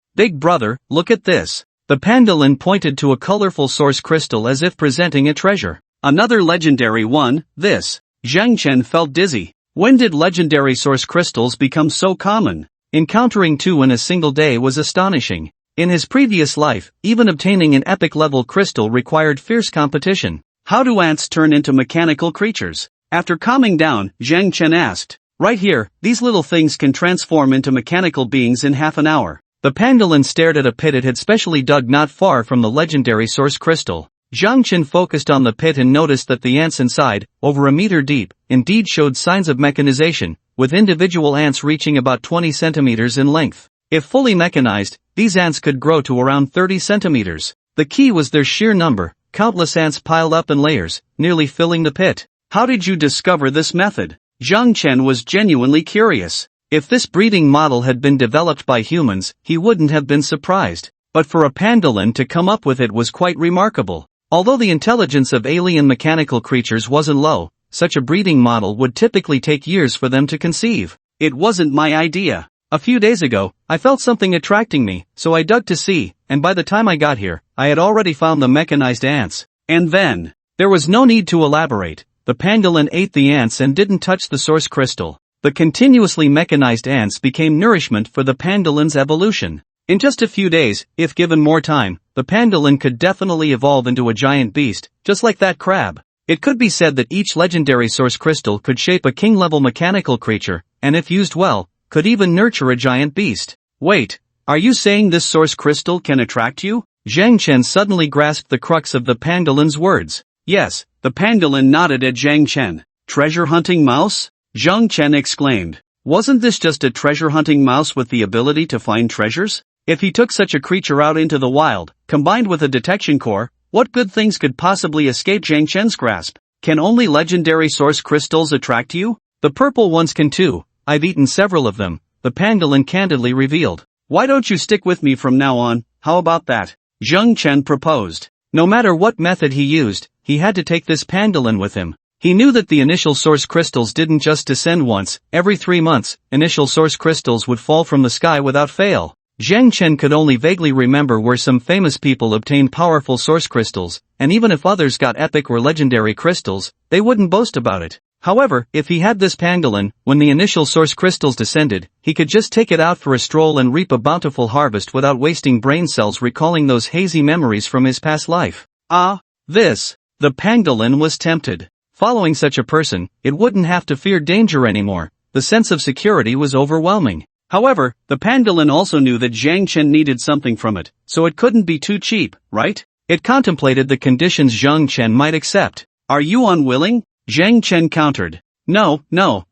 Big brother, look at this. The pangolin pointed to a colorful source crystal as if presenting a treasure. Another legendary one, this. Zhang Chen felt dizzy. When did legendary source crystals become so common? Encountering two in a single day was astonishing. In his previous life, even obtaining an epic-level crystal required fierce competition. How do ants turn into mechanical creatures? After calming down, Zhang Chen asked. Right here, these little things can transform into mechanical beings in half an hour. The pangolin stared at a pit it had specially dug not far from the legendary source crystal. Zhang Chen focused on the pit and noticed that the ants inside, over a meter deep, indeed showed signs of mechanization, with individual ants reaching about 20 centimeters in length. If fully mechanized, these ants could grow to around 30 centimeters. The key was their sheer number, countless ants piled up in layers, nearly filling the pit. How did you discover this method? Zhang Chen was genuinely curious. If this breeding model had been developed by humans, he wouldn't have been surprised. But for a pangolin to come up with it was quite remarkable. Although the intelligence of alien mechanical creatures wasn't low, such a breeding model would typically take years for them to conceive. It wasn't my idea. A few days ago, I felt something attracting me, so I dug to see, and by the time I got here, I had already found the mechanized ants. And then, there was no need to elaborate. The pangolin ate the ants and didn't touch the source crystal. The continuously mechanized ants became nourishment for the pangolin's evolution. In just a few days, if given more time, the pangolin could definitely evolve into a giant beast, just like that crab. It could be said that each legendary source crystal could shape a king-level mechanical creature, and if used well, could even nurture a giant beast. Wait, are you saying this source crystal can attract you? Zhang Chen suddenly grasped the crux of the pangolin's words. Yes, the pangolin nodded at Zhang Chen. Treasure-hunting mouse? Zhang Chen exclaimed. Wasn't this just a treasure-hunting mouse with the ability to find treasures? If he took such a creature out into the wild, combined with a detection core, what good things could possibly escape Zhang Chen's grasp? Can only legendary source crystals attract you? The purple ones can too. I've eaten several of them, the pangolin candidly revealed. Why don't you stick with me from now on, how about that? Zhang Chen proposed. No matter what method he used, he had to take this pangolin with him. He knew that the initial source crystals didn't just descend once, every 3 months, initial source crystals would fall from the sky without fail. Zhang Chen could only vaguely remember where some famous people obtained powerful source crystals, and even if others got epic or legendary crystals, they wouldn't boast about it. However, if he had this pangolin, when the initial source crystals descended, he could just take it out for a stroll and reap a bountiful harvest without wasting brain cells recalling those hazy memories from his past life. The pangolin was tempted. Following such a person, it wouldn't have to fear danger anymore. The sense of security was overwhelming. However, the pangolin also knew that Zhang Chen needed something from it, so it couldn't be too cheap, right? It contemplated the conditions Zhang Chen might accept. Are you unwilling? Zhang Chen countered. No,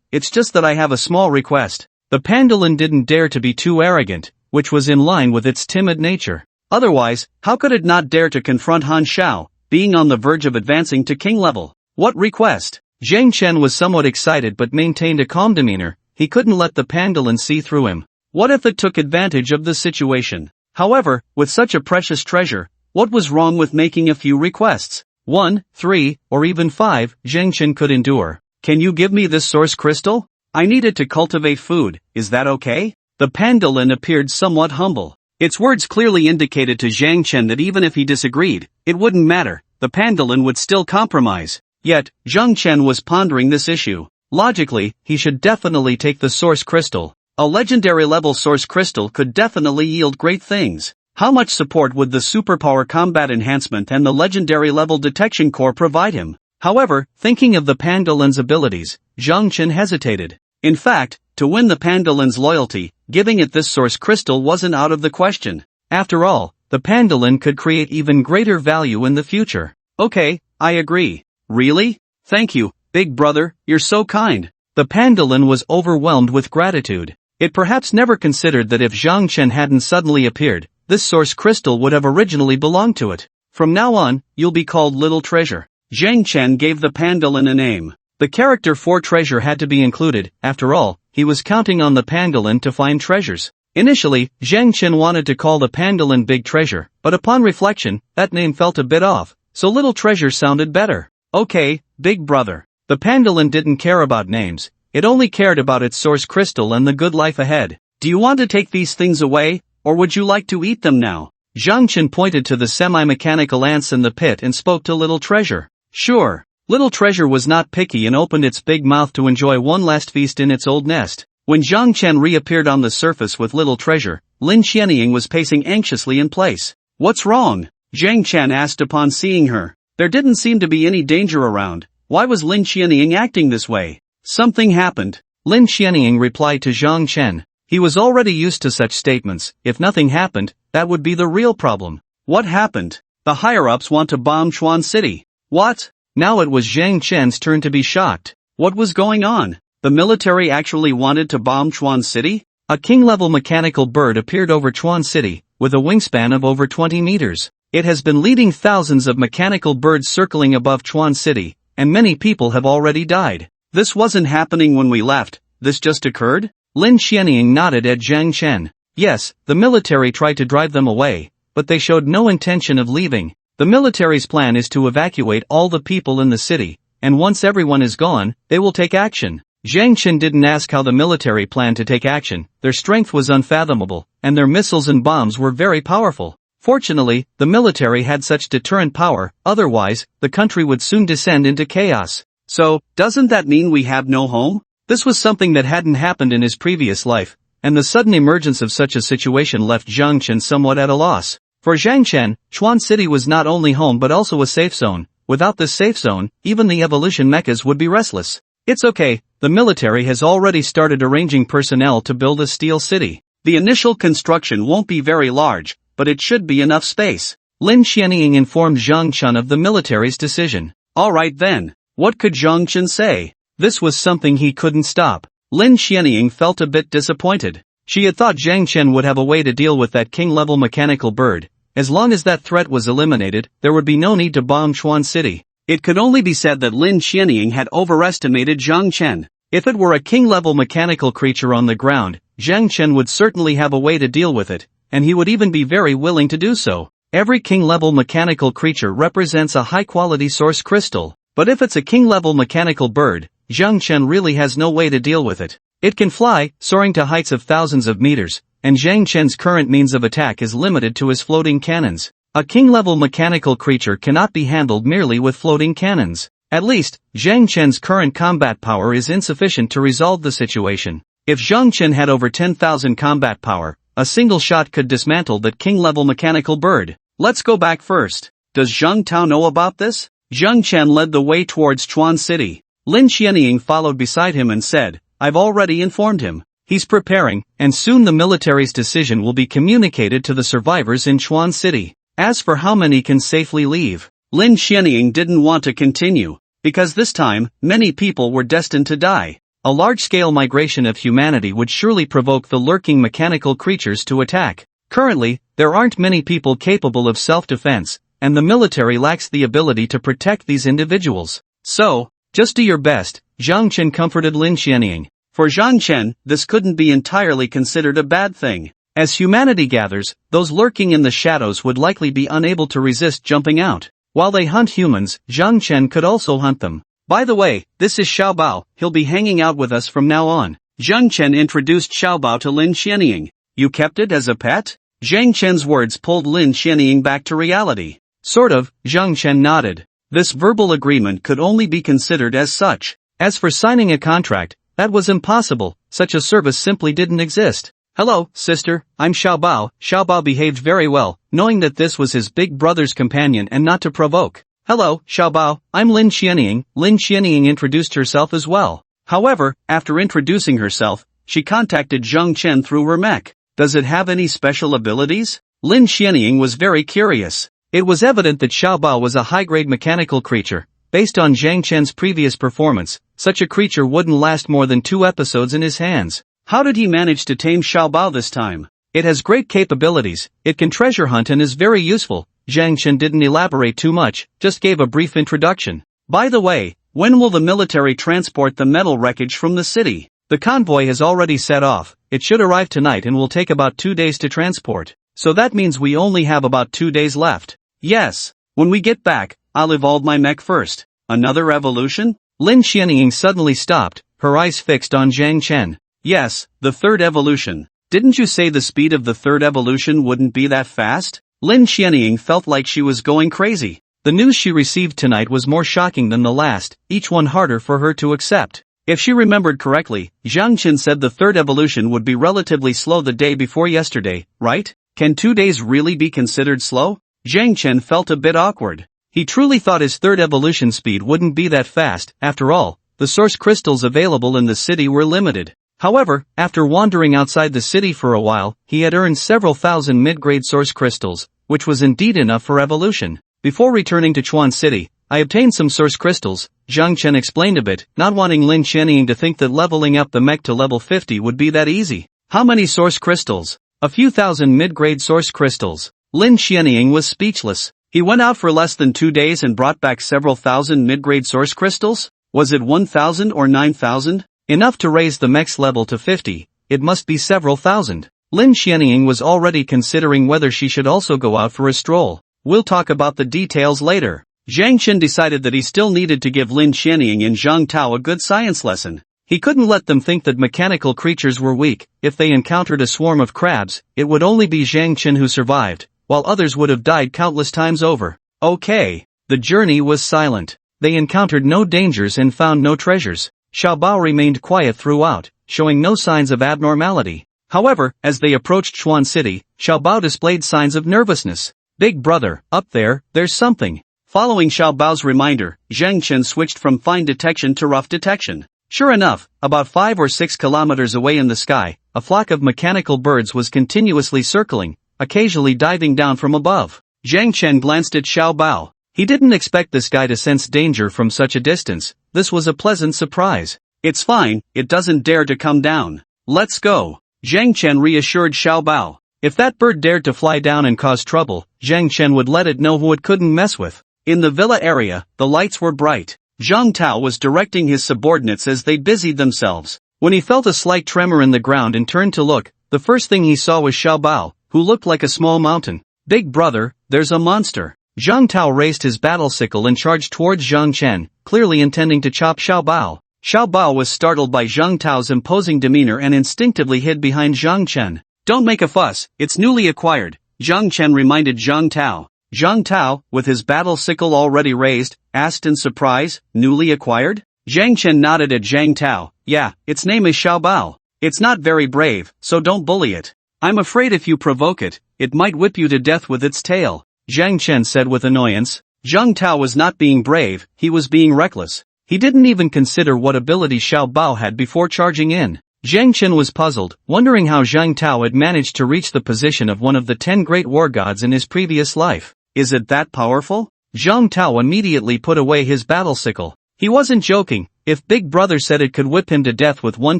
it's just that I have a small request. The pangolin didn't dare to be too arrogant, which was in line with its timid nature. Otherwise, how could it not dare to confront Han Xiao, being on the verge of advancing to king level? What request? Zhang Chen was somewhat excited but maintained a calm demeanor. He couldn't let the pangolin see through him. What if it took advantage of the situation? However, with such a precious treasure, what was wrong with making a few requests? 1, 3, or even 5, Zhang Chen could endure. Can you give me this source crystal? I need it to cultivate food, is that okay? The pangolin appeared somewhat humble. Its words clearly indicated to Zhang Chen that even if he disagreed, it wouldn't matter, the pangolin would still compromise. Yet, Zhang Chen was pondering this issue. Logically, he should definitely take the source crystal. A legendary level source crystal could definitely yield great things. How much support would the superpower combat enhancement and the legendary level detection core provide him? However, thinking of the pangolin's abilities, Zhang Chen hesitated. In fact, to win the pangolin's loyalty, giving it this source crystal wasn't out of the question. After all, the pangolin could create even greater value in the future. Okay, I agree. Really? Thank you, big brother, you're so kind. The pangolin was overwhelmed with gratitude. It perhaps never considered that if Zhang Chen hadn't suddenly appeared, this source crystal would have originally belonged to it. From now on, you'll be called Little Treasure. Zhang Chen gave the pangolin a name. The character for treasure had to be included. After all, he was counting on the pangolin to find treasures. Initially, Zhang Chen wanted to call the pangolin Big Treasure, but upon reflection, that name felt a bit off, so Little Treasure sounded better. Okay, big brother. The pangolin didn't care about names. It only cared about its source crystal and the good life ahead. Do you want to take these things away? Or would you like to eat them now? Zhang Chen pointed to the semi-mechanical ants in the pit and spoke to Little Treasure. Sure. Little Treasure was not picky and opened its big mouth to enjoy one last feast in its old nest. When Zhang Chen reappeared on the surface with little treasure, Lin Xianying was pacing anxiously in place. "What's wrong?" Zhang Chen asked upon seeing her. There didn't seem to be any danger around. Why was Lin Xianying acting this way? "Something happened," Lin Xianying replied to Zhang Chen. He was already used to such statements. If nothing happened, that would be the real problem. "What happened?" "The higher-ups want to bomb Chuan City." "What?" Now it was Zhang Chen's turn to be shocked. What was going on? The military actually wanted to bomb Chuan City? A king-level mechanical bird appeared over Chuan City, with a wingspan of over 20 meters. It has been leading thousands of mechanical birds circling above Chuan City, and many people have already died. This wasn't happening when we left, this just occurred? Lin Xianying nodded at Zhang Chen. Yes, the military tried to drive them away, but they showed no intention of leaving. The military's plan is to evacuate all the people in the city, and once everyone is gone, they will take action. Zhang Chen didn't ask how the military planned to take action. Their strength was unfathomable, and their missiles and bombs were very powerful. Fortunately, the military had such deterrent power, otherwise, the country would soon descend into chaos. So, doesn't that mean we have no home? This was something that hadn't happened in his previous life, and the sudden emergence of such a situation left Zhang Chen somewhat at a loss. For Zhang Chen, Chuan City was not only home but also a safe zone. Without this safe zone, even the evolution mechas would be restless. It's okay, the military has already started arranging personnel to build a steel city. The initial construction won't be very large, but it should be enough space. Lin Xianying informed Zhang Chen of the military's decision. Alright then, what could Zhang Chen say? This was something he couldn't stop. Lin Xianying felt a bit disappointed. She had thought Zhang Chen would have a way to deal with that king-level mechanical bird. As long as that threat was eliminated, there would be no need to bomb Chuan City. It could only be said that Lin Xianying had overestimated Zhang Chen. If it were a king-level mechanical creature on the ground, Zhang Chen would certainly have a way to deal with it, and he would even be very willing to do so. Every king-level mechanical creature represents a high-quality source crystal, but if it's a king-level mechanical bird, Zhang Chen really has no way to deal with it. It can fly, soaring to heights of thousands of meters, and Zhang Chen's current means of attack is limited to his floating cannons. A king-level mechanical creature cannot be handled merely with floating cannons. At least, Zhang Chen's current combat power is insufficient to resolve the situation. If Zhang Chen had over 10,000 combat power, a single shot could dismantle that king-level mechanical bird. Let's go back first. Does Zhang Tao know about this? Zhang Chen led the way towards Chuan City. Lin Xianying followed beside him and said, I've already informed him. He's preparing, and soon the military's decision will be communicated to the survivors in Chuan City. As for how many can safely leave, Lin Xianying didn't want to continue, because this time, many people were destined to die. A large-scale migration of humanity would surely provoke the lurking mechanical creatures to attack. Currently, there aren't many people capable of self-defense, and the military lacks the ability to protect these individuals. So, just do your best, Zhang Chen comforted Lin Xianying. For Zhang Chen, this couldn't be entirely considered a bad thing. As humanity gathers, those lurking in the shadows would likely be unable to resist jumping out. While they hunt humans, Zhang Chen could also hunt them. By the way, this is Xiao Bao, he'll be hanging out with us from now on. Zhang Chen introduced Xiao Bao to Lin Xianying. You kept it as a pet? Zhang Chen's words pulled Lin Xianying back to reality. Sort of, Zhang Chen nodded. This verbal agreement could only be considered as such. As for signing a contract, that was impossible, such a service simply didn't exist. Hello, sister, I'm Xiao Bao. Xiao Bao behaved very well, knowing that this was his big brother's companion and not to provoke. Hello, Xiao Bao, I'm Lin Xianying. Lin Xianying introduced herself as well. However, after introducing herself, she contacted Zhang Chen through her mech. Does it have any special abilities? Lin Xianying was very curious. It was evident that Xiao Bao was a high-grade mechanical creature. Based on Zhang Chen's previous performance, such a creature wouldn't last more than 2 episodes in his hands. How did he manage to tame Xiao Bao this time? It has great capabilities, it can treasure hunt and is very useful. Zhang Chen didn't elaborate too much, just gave a brief introduction. By the way, when will the military transport the metal wreckage from the city? The convoy has already set off, it should arrive tonight and will take about 2 days to transport. So that means we only have about 2 days left. Yes, when we get back, I'll evolve my mech first. Another evolution? Lin Xianying suddenly stopped, her eyes fixed on Zhang Chen. Yes, the third evolution. Didn't you say the speed of the third evolution wouldn't be that fast? Lin Xianying felt like she was going crazy. The news she received tonight was more shocking than the last, each one harder for her to accept. If she remembered correctly, Zhang Chen said the third evolution would be relatively slow the day before yesterday, right? Can 2 days really be considered slow? Zhang Chen felt a bit awkward. He truly thought his third evolution speed wouldn't be that fast. After all, the source crystals available in the city were limited. However, after wandering outside the city for a while, he had earned several thousand mid-grade source crystals, which was indeed enough for evolution. Before returning to Chuan City, I obtained some source crystals, Zhang Chen explained a bit, not wanting Lin Xianying to think that leveling up the mech to level 50 would be that easy. How many source crystals? A few thousand mid-grade source crystals. Lin Xianying was speechless. He went out for less than 2 days and brought back several thousand mid-grade source crystals? Was it 1,000 or 9,000? Enough to raise the mech's level to 50, it must be several thousand. Lin Xianying was already considering whether she should also go out for a stroll. We'll talk about the details later. Zhang Chen decided that he still needed to give Lin Xianying and Zhang Tao a good science lesson. He couldn't let them think that mechanical creatures were weak. If they encountered a swarm of crabs, it would only be Zhang Chen who survived, while others would have died countless times over. Okay. The journey was silent. They encountered no dangers and found no treasures. Xiao Bao remained quiet throughout, showing no signs of abnormality. However, as they approached Chuan City, Xiao Bao displayed signs of nervousness. Big brother, up there, there's something. Following Xiao Bao's reminder, Zhang Chen switched from fine detection to rough detection. Sure enough, about 5 or 6 kilometers away in the sky, a flock of mechanical birds was continuously circling, occasionally diving down from above. Zhang Chen glanced at Xiao Bao. He didn't expect this guy to sense danger from such a distance. This was a pleasant surprise. It's fine, it doesn't dare to come down. Let's go. Zhang Chen reassured Xiao Bao. If that bird dared to fly down and cause trouble, Zhang Chen would let it know who it couldn't mess with. In the villa area, the lights were bright. Zhang Tao was directing his subordinates as they busied themselves. When he felt a slight tremor in the ground and turned to look, the first thing he saw was Xiao Bao, who looked like a small mountain. Big brother, there's a monster. Zhang Tao raised his battle sickle and charged towards Zhang Chen, clearly intending to chop Xiao Bao. Xiao Bao was startled by Zhang Tao's imposing demeanor and instinctively hid behind Zhang Chen. Don't make a fuss, it's newly acquired, Zhang Chen reminded Zhang Tao. Zhang Tao, with his battle sickle already raised, asked in surprise, newly acquired? Zhang Chen nodded at Zhang Tao. Yeah, its name is Xiao Bao. It's not very brave, so don't bully it. I'm afraid if you provoke it, it might whip you to death with its tail, Zhang Chen said with annoyance. Zhang Tao was not being brave, he was being reckless. He didn't even consider what ability Xiao Bao had before charging in. Zhang Chen was puzzled, wondering how Zhang Tao had managed to reach the position of one of the 10 great war gods in his previous life. Is it that powerful? Zhang Tao immediately put away his battle sickle. He wasn't joking. If Big Brother said it could whip him to death with one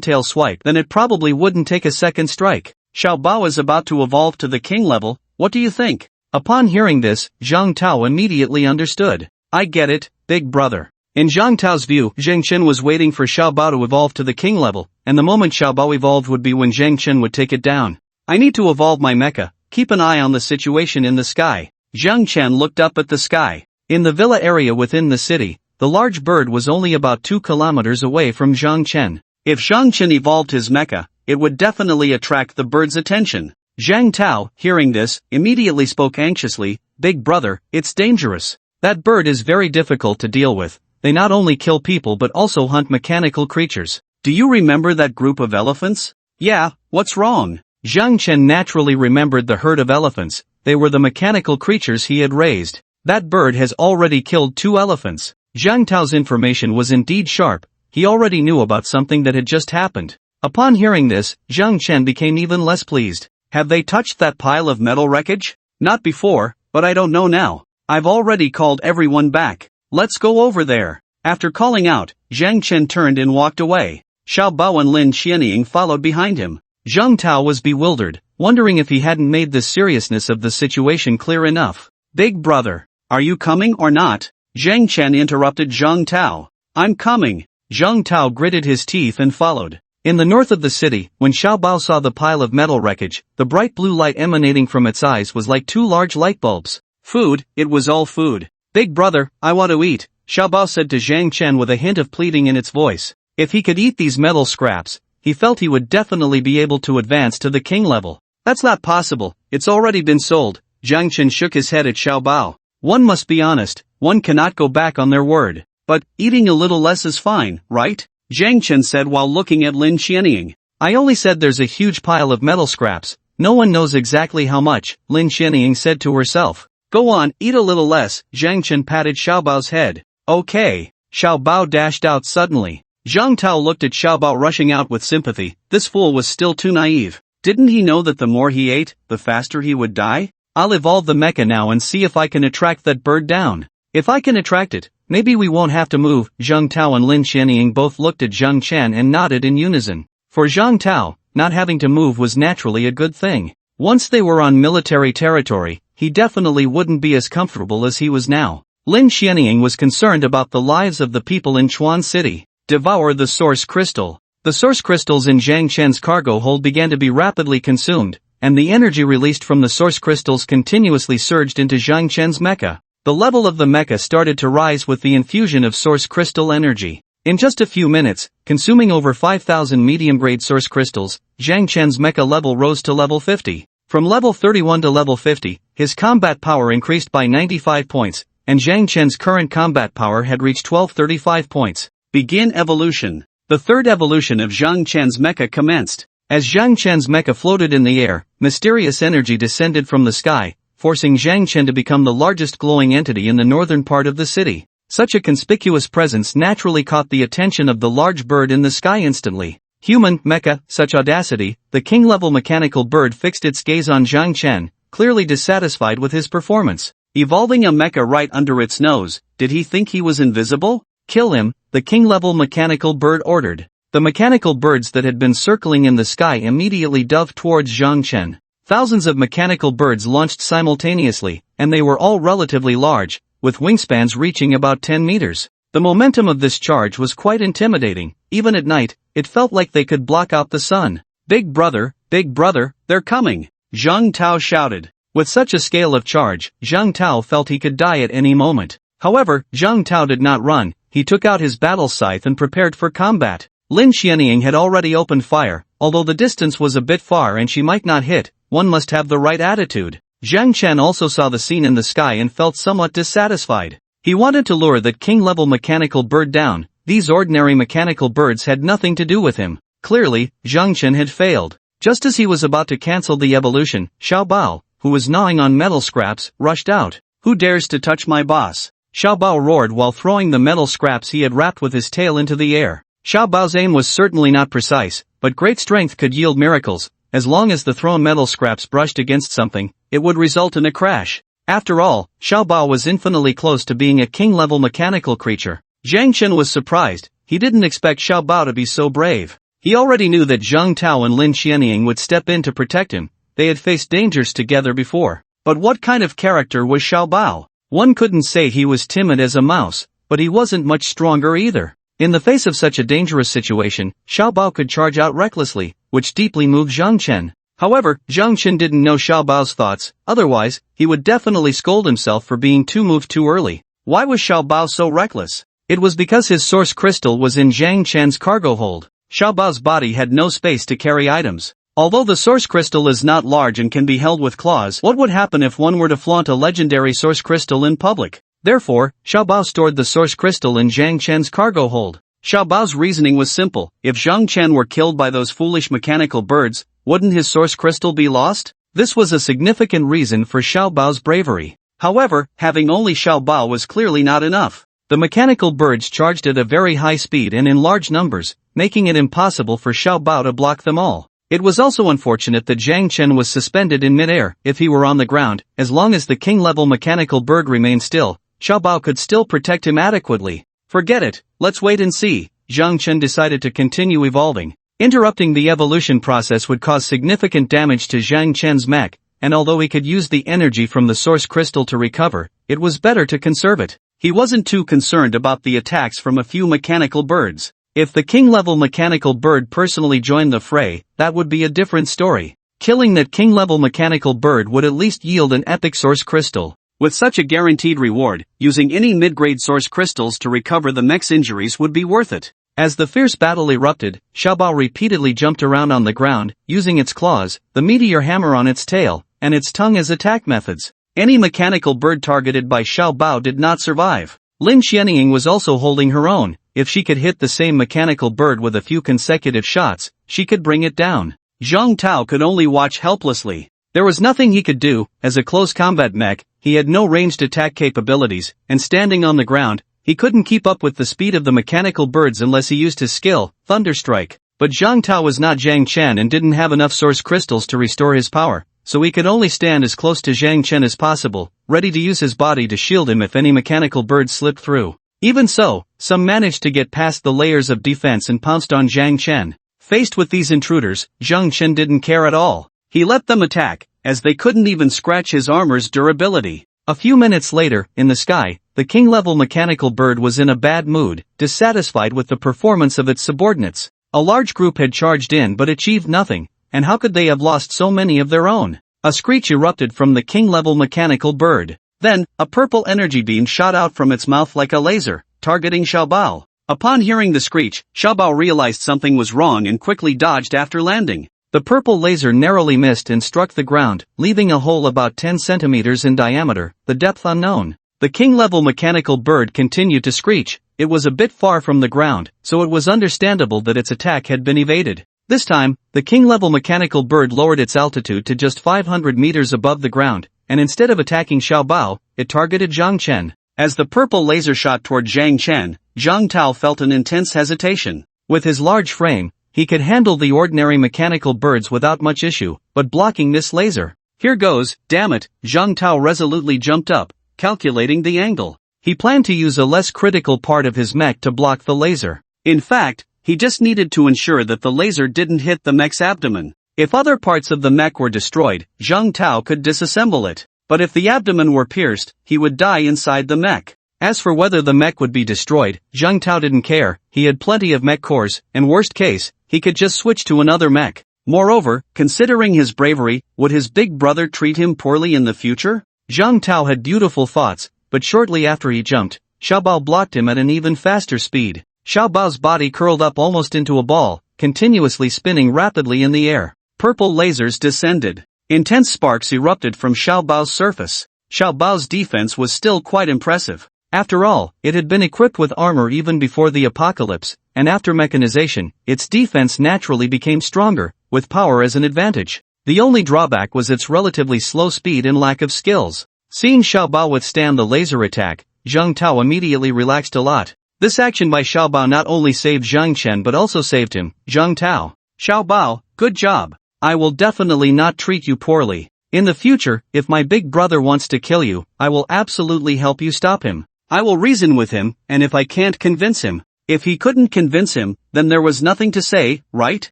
tail swipe, then it probably wouldn't take a second strike. Xiao Bao is about to evolve to the king level, what do you think? Upon hearing this, Zhang Tao immediately understood. I get it, Big Brother. In Zhang Tao's view, Zhang Chen was waiting for Xiao Bao to evolve to the king level, and the moment Xiao Bao evolved would be when Zhang Chen would take it down. I need to evolve my mecha, keep an eye on the situation in the sky. Zhang Chen looked up at the sky. In the villa area within the city, the large bird was only about 2 kilometers away from Zhang Chen. If Zhang Chen evolved his mecha, it would definitely attract the bird's attention. Zhang Tao, hearing this, immediately spoke anxiously, Big Brother, it's dangerous. That bird is very difficult to deal with. They not only kill people but also hunt mechanical creatures. Do you remember that group of elephants? Yeah, what's wrong? Zhang Chen naturally remembered the herd of elephants. They were the mechanical creatures he had raised. That bird has already killed 2 elephants. Zhang Tao's information was indeed sharp. He already knew about something that had just happened. Upon hearing this, Zhang Chen became even less pleased. Have they touched that pile of metal wreckage? Not before, but I don't know now. I've already called everyone back. Let's go over there. After calling out, Zhang Chen turned and walked away. Xiao Bao and Lin Xianying followed behind him. Zhang Tao was bewildered, wondering if he hadn't made the seriousness of the situation clear enough. Big Brother, are you coming or not? Zhang Chen interrupted Zhang Tao. I'm coming. Zhang Tao gritted his teeth and followed. In the north of the city, when Xiao Bao saw the pile of metal wreckage, the bright blue light emanating from its eyes was like 2 large light bulbs. Food, it was all food. Big Brother, I want to eat, Xiao Bao said to Zhang Chen with a hint of pleading in its voice. If he could eat these metal scraps, he felt he would definitely be able to advance to the king level. That's not possible, it's already been sold. Zhang Chen shook his head at Xiao Bao. One must be honest, one cannot go back on their word. But, eating a little less is fine, right? Zhang Chen said while looking at Lin Xianying. I only said there's a huge pile of metal scraps. No one knows exactly how much, Lin Xianying said to herself. Go on, eat a little less, Zhang Chen patted Xiaobao's head. Okay. Xiaobao dashed out suddenly. Zhang Tao looked at Xiaobao rushing out with sympathy. This fool was still too naive. Didn't he know that the more he ate, the faster he would die? I'll evolve the mecha now and see if I can attract that bird down. If I can attract it, maybe we won't have to move. Zhang Tao and Lin Xianying both looked at Zhang Chen and nodded in unison. For Zhang Tao, not having to move was naturally a good thing. Once they were on military territory, he definitely wouldn't be as comfortable as he was now. Lin Xianying was concerned about the lives of the people in Chuan City. Devour the source crystal. The source crystals in Zhang Chen's cargo hold began to be rapidly consumed, and the energy released from the source crystals continuously surged into Zhang Chen's mecha. The level of the mecha started to rise with the infusion of source crystal energy. In just a few minutes, consuming over 5,000 medium-grade source crystals, Zhang Chen's mecha level rose to level 50. From level 31 to level 50, his combat power increased by 95 points, and Zhang Chen's current combat power had reached 1235 points. Begin evolution. The third evolution of Zhang Chen's mecha commenced. As Zhang Chen's mecha floated in the air, mysterious energy descended from the sky, forcing Zhang Chen to become the largest glowing entity in the northern part of the city. Such a conspicuous presence naturally caught the attention of the large bird in the sky instantly. Human, mecha, such audacity, the king-level mechanical bird fixed its gaze on Zhang Chen, clearly dissatisfied with his performance. Evolving a mecha right under its nose, did he think he was invisible? Kill him, the king-level mechanical bird ordered. The mechanical birds that had been circling in the sky immediately dove towards Zhang Chen. Thousands of mechanical birds launched simultaneously, and they were all relatively large, with wingspans reaching about 10 meters. The momentum of this charge was quite intimidating. Even at night, it felt like they could block out the sun. Big brother, they're coming! Zhang Tao shouted. With such a scale of charge, Zhang Tao felt he could die at any moment. However, Zhang Tao did not run. He took out his battle scythe and prepared for combat. Lin Xianying had already opened fire. Although the distance was a bit far and she might not hit, one must have the right attitude. Zhang Chen also saw the scene in the sky and felt somewhat dissatisfied. He wanted to lure that king-level mechanical bird down. These ordinary mechanical birds had nothing to do with him. Clearly, Zhang Chen had failed. Just as he was about to cancel the evolution, Xiaobao, who was gnawing on metal scraps, rushed out. Who dares to touch my boss? Xiaobao roared while throwing the metal scraps he had wrapped with his tail into the air. Xiaobao's aim was certainly not precise, but great strength could yield miracles. As long as the thrown metal scraps brushed against something, it would result in a crash. After all, Xiaobao was infinitely close to being a king-level mechanical creature. Zhang Chen was surprised. He didn't expect Xiaobao to be so brave. He already knew that Zhang Tao and Lin Xianying would step in to protect him. They had faced dangers together before. But what kind of character was Xiaobao? One couldn't say he was timid as a mouse, but he wasn't much stronger either. In the face of such a dangerous situation, Xiaobao could charge out recklessly, which deeply moved Zhang Chen. However, Zhang Chen didn't know Xiaobao's thoughts. Otherwise, he would definitely scold himself for being moved too early. Why was Xiaobao so reckless? It was because his source crystal was in Zhang Chen's cargo hold. Xiaobao's body had no space to carry items. Although the source crystal is not large and can be held with claws, what would happen if one were to flaunt a legendary source crystal in public? Therefore, Xiaobao stored the source crystal in Zhang Chen's cargo hold. Xiaobao's reasoning was simple. If Zhang Chen were killed by those foolish mechanical birds, wouldn't his source crystal be lost? This was a significant reason for Xiaobao's bravery. However, having only Xiaobao was clearly not enough. The mechanical birds charged at a very high speed and in large numbers, making it impossible for Xiaobao to block them all. It was also unfortunate that Zhang Chen was suspended in midair. If he were on the ground, as long as the king-level mechanical bird remained still, Xiaobao could still protect him adequately. Forget it, let's wait and see. Zhang Chen decided to continue evolving. Interrupting the evolution process would cause significant damage to Zhang Chen's mech, and although he could use the energy from the source crystal to recover, it was better to conserve it. He wasn't too concerned about the attacks from a few mechanical birds. If the king-level mechanical bird personally joined the fray, that would be a different story. Killing that king-level mechanical bird would at least yield an epic source crystal. With such a guaranteed reward, using any mid-grade source crystals to recover the mech's injuries would be worth it. As the fierce battle erupted, Xiaobao repeatedly jumped around on the ground, using its claws, the meteor hammer on its tail, and its tongue as attack methods. Any mechanical bird targeted by Xiaobao did not survive. Lin Xianying was also holding her own. if she could hit the same mechanical bird with a few consecutive shots, she could bring it down. Zhang Tao could only watch helplessly. There was nothing he could do. As a close combat mech, he had no ranged attack capabilities, and standing on the ground, he couldn't keep up with the speed of the mechanical birds unless he used his skill, Thunderstrike. But Zhang Tao was not Zhang Chen and didn't have enough source crystals to restore his power, so he could only stand as close to Zhang Chen as possible, ready to use his body to shield him if any mechanical bird slipped through. Even so, some managed to get past the layers of defense and pounced on Zhang Chen. Faced with these intruders, Zhang Chen didn't care at all. He let them attack, as they couldn't even scratch his armor's durability. A few minutes later, in the sky, the king-level mechanical bird was in a bad mood, dissatisfied with the performance of its subordinates. A large group had charged in but achieved nothing, and how could they have lost so many of their own? A screech erupted from the king-level mechanical bird. Then, a purple energy beam shot out from its mouth like a laser, targeting Xiaobao. Upon hearing the screech, Xiaobao realized something was wrong and quickly dodged after landing. The purple laser narrowly missed and struck the ground, leaving a hole about 10 centimeters in diameter, the depth unknown. The king-level mechanical bird continued to screech. It was a bit far from the ground, so it was understandable that its attack had been evaded. This time, the king-level mechanical bird lowered its altitude to just 500 meters above the ground, and instead of attacking Xiaobao, it targeted Zhang Chen. As the purple laser shot toward Zhang Chen, Zhang Tao felt an intense hesitation. With his large frame, he could handle the ordinary mechanical birds without much issue, but blocking this laser. Here goes, damn it, Zhang Tao resolutely jumped up, calculating the angle. He planned to use a less critical part of his mech to block the laser. In fact, he just needed to ensure that the laser didn't hit the mech's abdomen. If other parts of the mech were destroyed, Zhang Tao could disassemble it. But if the abdomen were pierced, he would die inside the mech. As for whether the mech would be destroyed, Zhang Tao didn't care. He had plenty of mech cores, and worst case, he could just switch to another mech. Moreover, considering his bravery, would his big brother treat him poorly in the future? Zhang Tao had beautiful thoughts, but shortly after he jumped, Xiaobao blocked him at an even faster speed. Xiaobao's body curled up almost into a ball, continuously spinning rapidly in the air. Purple lasers descended. Intense sparks erupted from Xiaobao's surface. Xiaobao's defense was still quite impressive. After all, it had been equipped with armor even before the apocalypse, and after mechanization, its defense naturally became stronger, with power as an advantage. The only drawback was its relatively slow speed and lack of skills. Seeing Xiaobao withstand the laser attack, Zhang Tao immediately relaxed a lot. This action by Xiaobao not only saved Zhang Chen but also saved him. Zhang Tao. Xiaobao, good job. I will definitely not treat you poorly. In the future, if my big brother wants to kill you, I will absolutely help you stop him. I will reason with him, and if I can't convince him. If he couldn't convince him, then there was nothing to say, right?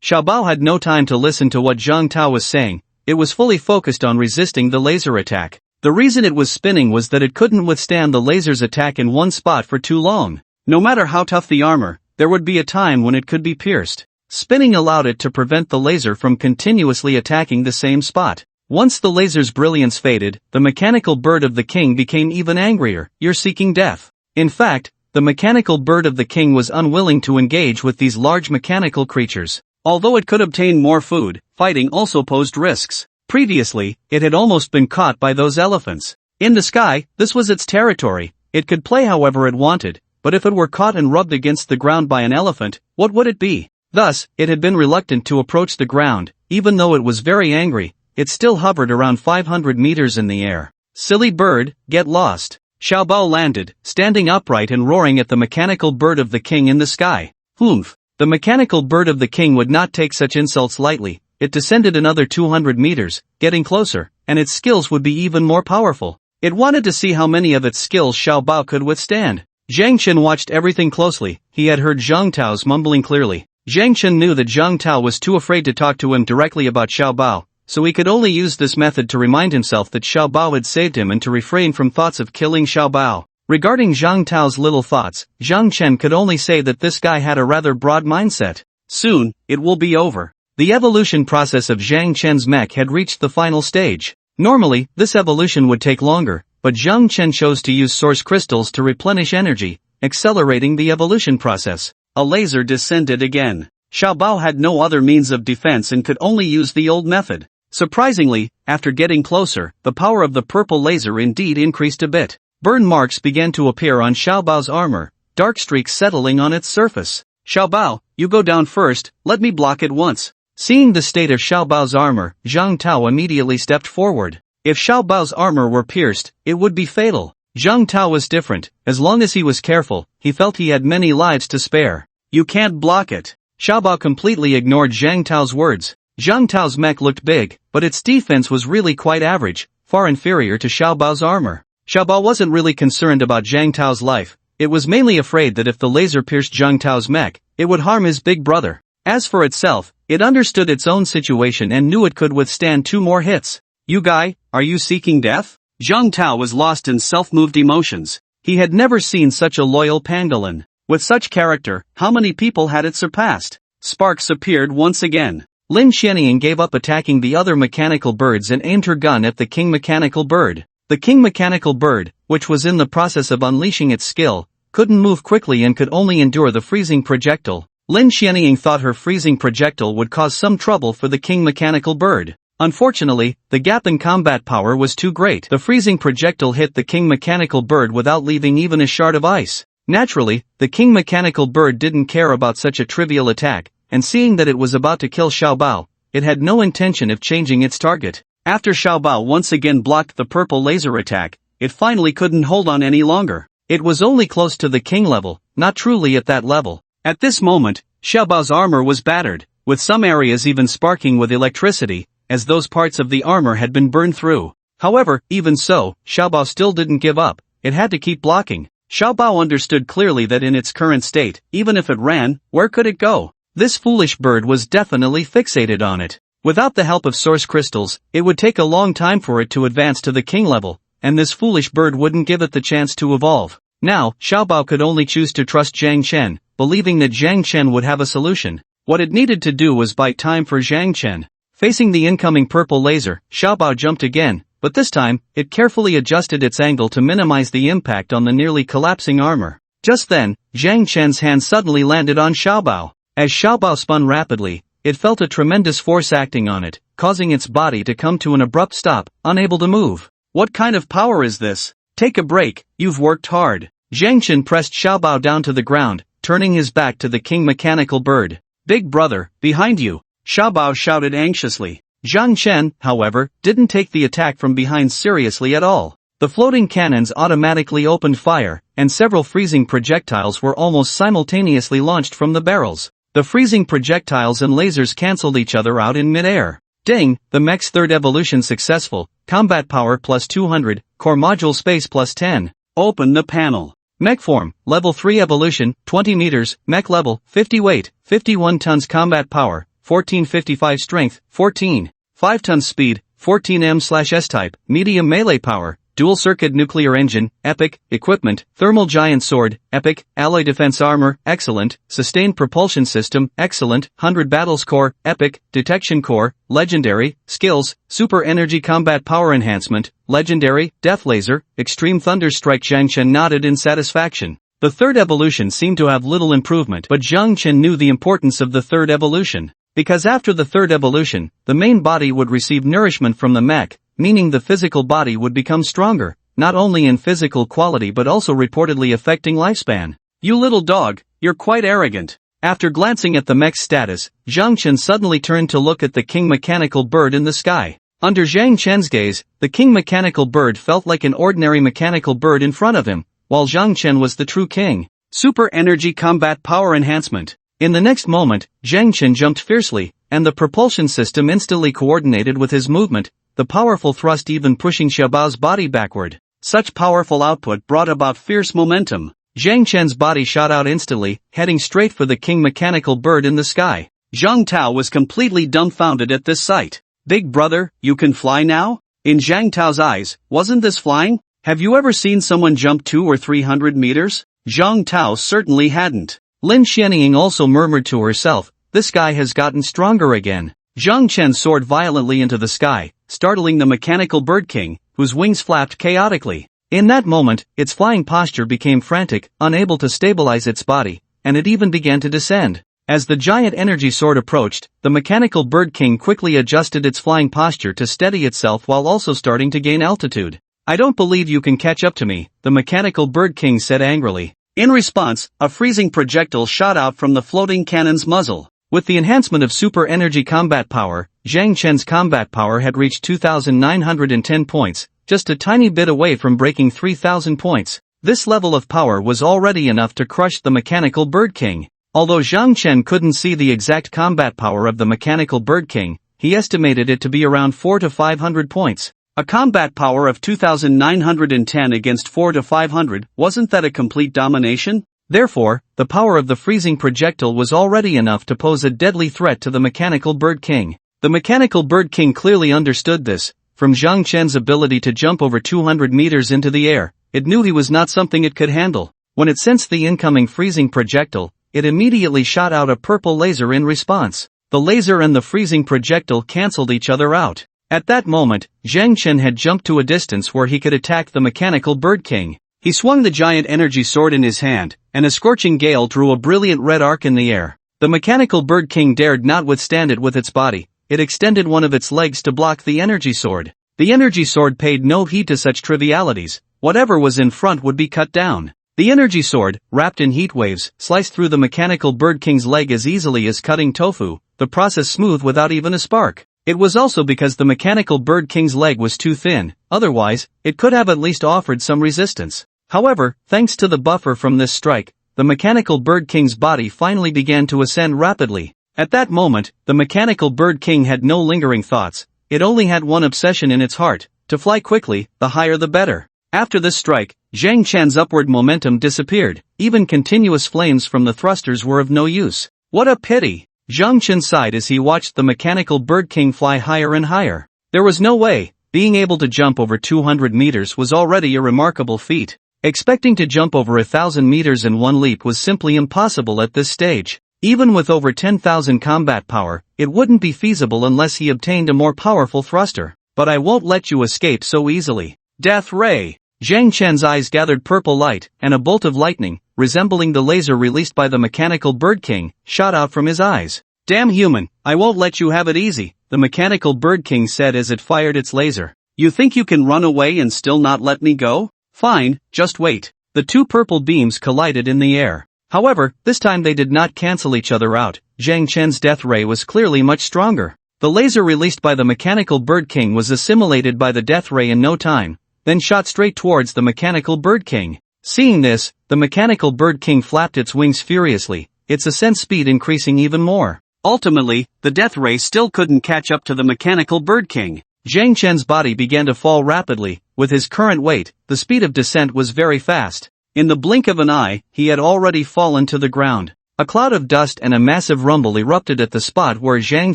Xiaobao had no time to listen to what Zhang Tao was saying. It was fully focused on resisting the laser attack. The reason it was spinning was that it couldn't withstand the laser's attack in one spot for too long. No matter how tough the armor, there would be a time when it could be pierced. Spinning allowed it to prevent the laser from continuously attacking the same spot. Once the laser's brilliance faded, the mechanical bird of the king became even angrier. You're seeking death. In fact, the mechanical bird of the king was unwilling to engage with these large mechanical creatures. Although it could obtain more food, fighting also posed risks. Previously, it had almost been caught by those elephants. In the sky, this was its territory. It could play however it wanted, but if it were caught and rubbed against the ground by an elephant, what would it be? Thus, it had been reluctant to approach the ground. Even though it was very angry, it still hovered around 500 meters in the air. Silly bird, get lost. Xiaobao landed, standing upright and roaring at the mechanical bird of the king in the sky. Humph. The mechanical bird of the king would not take such insults lightly. It descended another 200 meters, getting closer, and its skills would be even more powerful. It wanted to see how many of its skills Xiaobao could withstand. Zhang Chen watched everything closely. He had heard Zhang Tao's mumbling clearly. Zhang Chen knew that Zhang Tao was too afraid to talk to him directly about Xiaobao, so he could only use this method to remind himself that Xiaobao had saved him and to refrain from thoughts of killing Xiaobao. Regarding Zhang Tao's little thoughts, Zhang Chen could only say that this guy had a rather broad mindset. Soon, it will be over. The evolution process of Zhang Chen's mech had reached the final stage. Normally, this evolution would take longer, but Zhang Chen chose to use source crystals to replenish energy, accelerating the evolution process. A laser descended again. Xiaobao had no other means of defense and could only use the old method. Surprisingly, after getting closer, the power of the purple laser indeed increased a bit. Burn marks began to appear on Xiaobao's armor, dark streaks settling on its surface. Xiao Bao, you go down first, let me block it once. Seeing the state of Xiao Bao's armor, Zhang Tao immediately stepped forward. If Xiao Bao's armor were pierced, it would be fatal. Zhang Tao was different. As long as he was careful, he felt he had many lives to spare. You can't block it. Xiao Bao completely ignored Zhang Tao's words. Zhang Tao's mech looked big, but its defense was really quite average, far inferior to Xiao Bao's armor. Xiao Bao wasn't really concerned about Zhang Tao's life. It was mainly afraid that if the laser pierced Zhang Tao's mech, it would harm his big brother. As for itself, it understood its own situation and knew it could withstand 2 more hits. You guy, are you seeking death? Zhang Tao was lost in self-moved emotions. He had never seen such a loyal pangolin. With such character, how many people had it surpassed? Sparks appeared once again. Lin Xianying gave up attacking the other mechanical birds and aimed her gun at the king mechanical bird. The king mechanical bird, which was in the process of unleashing its skill, couldn't move quickly and could only endure the freezing projectile. Lin Xianying thought her freezing projectile would cause some trouble for the king mechanical bird. Unfortunately, the gap in combat power was too great. The freezing projectile hit the king mechanical bird without leaving even a shard of ice. Naturally, the king mechanical bird didn't care about such a trivial attack, and seeing that it was about to kill Xiao Bao, it had no intention of changing its target. After Xiao Bao once again blocked the purple laser attack, it finally couldn't hold on any longer. It was only close to the king level, not truly at that level. At this moment, Xiao Bao's armor was battered, with some areas even sparking with electricity, as those parts of the armor had been burned through. However, even so, Xiao Bao still didn't give up. It had to keep blocking. Xiao Bao understood clearly that in its current state, even if it ran, where could it go? This foolish bird was definitely fixated on it. Without the help of source crystals, it would take a long time for it to advance to the king level, and this foolish bird wouldn't give it the chance to evolve. Now, Xiao Bao could only choose to trust Zhang Chen, believing that Zhang Chen would have a solution. What it needed to do was buy time for Zhang Chen. Facing the incoming purple laser, Xiao Bao jumped again, but this time, it carefully adjusted its angle to minimize the impact on the nearly collapsing armor. Just then, Zhang Chen's hand suddenly landed on Xiao Bao. As Xiao Bao spun rapidly, it felt a tremendous force acting on it, causing its body to come to an abrupt stop, unable to move. What kind of power is this? Take a break, you've worked hard. Zhang Chen pressed Xiao Bao down to the ground, turning his back to the king mechanical bird. Big brother, behind you. Xiao Bao shouted anxiously. Zhang Chen, however, didn't take the attack from behind seriously at all. The floating cannons automatically opened fire, and several freezing projectiles were almost simultaneously launched from the barrels. The freezing projectiles and lasers cancelled each other out in midair. Ding, the mech's third evolution successful, combat power plus 200, core module space plus 10. Open the panel. Mech form, level 3 evolution, 20 meters, mech level, 50 weight, 51 tons combat power, 1455 strength, 14. 5 tons speed, 14 M/S type, medium melee power, dual circuit nuclear engine, epic, equipment, thermal giant sword, epic, alloy defense armor, excellent, sustained propulsion system, excellent, 100 battles core, epic, detection core, legendary, skills, super energy combat power enhancement, legendary, death laser, extreme thunder strike. Zhang Chen nodded in satisfaction. The third evolution seemed to have little improvement, but Zhang Chen knew the importance of the third evolution. Because after the third evolution, the main body would receive nourishment from the mech, meaning the physical body would become stronger, not only in physical quality but also reportedly affecting lifespan. You little dog, you're quite arrogant. After glancing at the mech's status, Zhang Chen suddenly turned to look at the king mechanical bird in the sky. Under Zhang Chen's gaze, the king mechanical bird felt like an ordinary mechanical bird in front of him, while Zhang Chen was the true king. Super energy combat power enhancement. In the next moment, Zhang Chen jumped fiercely, and the propulsion system instantly coordinated with his movement, the powerful thrust even pushing Xiao Bao's body backward. Such powerful output brought about fierce momentum. Zhang Chen's body shot out instantly, heading straight for the king mechanical bird in the sky. Zhang Tao was completely dumbfounded at this sight. Big brother, you can fly now? In Zhang Tao's eyes, wasn't this flying? Have you ever seen someone jump 200 or 300 meters? Zhang Tao certainly hadn't. Lin Xianying also murmured to herself, this guy has gotten stronger again. Zhang Chen soared violently into the sky, startling the mechanical bird king, whose wings flapped chaotically. In that moment, its flying posture became frantic, unable to stabilize its body, and it even began to descend. As the giant energy sword approached, the mechanical bird king quickly adjusted its flying posture to steady itself while also starting to gain altitude. I don't believe you can catch up to me, the mechanical bird king said angrily. In response, a freezing projectile shot out from the floating cannon's muzzle. With the enhancement of super energy combat power, Zhang Chen's combat power had reached 2,910 points, just a tiny bit away from breaking 3,000 points. This level of power was already enough to crush the mechanical bird king. Although Zhang Chen couldn't see the exact combat power of the mechanical bird king, he estimated it to be around 400 to 500 points. A combat power of 2,910 against 400 to 500, wasn't that a complete domination? Therefore, the power of the freezing projectile was already enough to pose a deadly threat to the mechanical bird king. The mechanical bird king clearly understood this. From Zhang Chen's ability to jump over 200 meters into the air, it knew he was not something it could handle. When it sensed the incoming freezing projectile, it immediately shot out a purple laser in response. The laser and the freezing projectile cancelled each other out. At that moment, Zhang Chen had jumped to a distance where he could attack the mechanical bird king. He swung the giant energy sword in his hand, and a scorching gale drew a brilliant red arc in the air. The mechanical bird king dared not withstand it with its body. It extended one of its legs to block the energy sword. The energy sword paid no heed to such trivialities. Whatever was in front would be cut down. The energy sword, wrapped in heat waves, sliced through the mechanical bird king's leg as easily as cutting tofu, the process smooth without even a spark. It was also because the mechanical bird king's leg was too thin, otherwise, it could have at least offered some resistance. However, thanks to the buffer from this strike, the mechanical bird king's body finally began to ascend rapidly. At that moment, the mechanical bird king had no lingering thoughts. It only had one obsession in its heart: to fly quickly, the higher the better. After this strike, Zhang Chen's upward momentum disappeared. Even continuous flames from the thrusters were of no use. What a pity! Zhang Chen sighed as he watched the mechanical bird king fly higher and higher. There was no way. Being able to jump over 200 meters was already a remarkable feat. Expecting to jump over 1,000 meters in one leap was simply impossible at this stage. Even with over 10,000 combat power, it wouldn't be feasible unless he obtained a more powerful thruster. But I won't let you escape so easily. Death Ray! Zhang Chen's eyes gathered purple light, and a bolt of lightning, resembling the laser released by the mechanical bird king, shot out from his eyes. Damn human, I won't let you have it easy, the mechanical bird king said as it fired its laser. You think you can run away and still not let me go? Fine, just wait. The two purple beams collided in the air. However, this time they did not cancel each other out. Zhang Chen's death ray was clearly much stronger. The laser released by the mechanical bird king was assimilated by the death ray in no time, then shot straight towards the mechanical bird king. Seeing this, the mechanical bird king flapped its wings furiously, its ascent speed increasing even more. Ultimately, the death ray still couldn't catch up to the mechanical bird king. Zhang Chen's body began to fall rapidly. With his current weight, the speed of descent was very fast. In the blink of an eye, he had already fallen to the ground. A cloud of dust and a massive rumble erupted at the spot where Zhang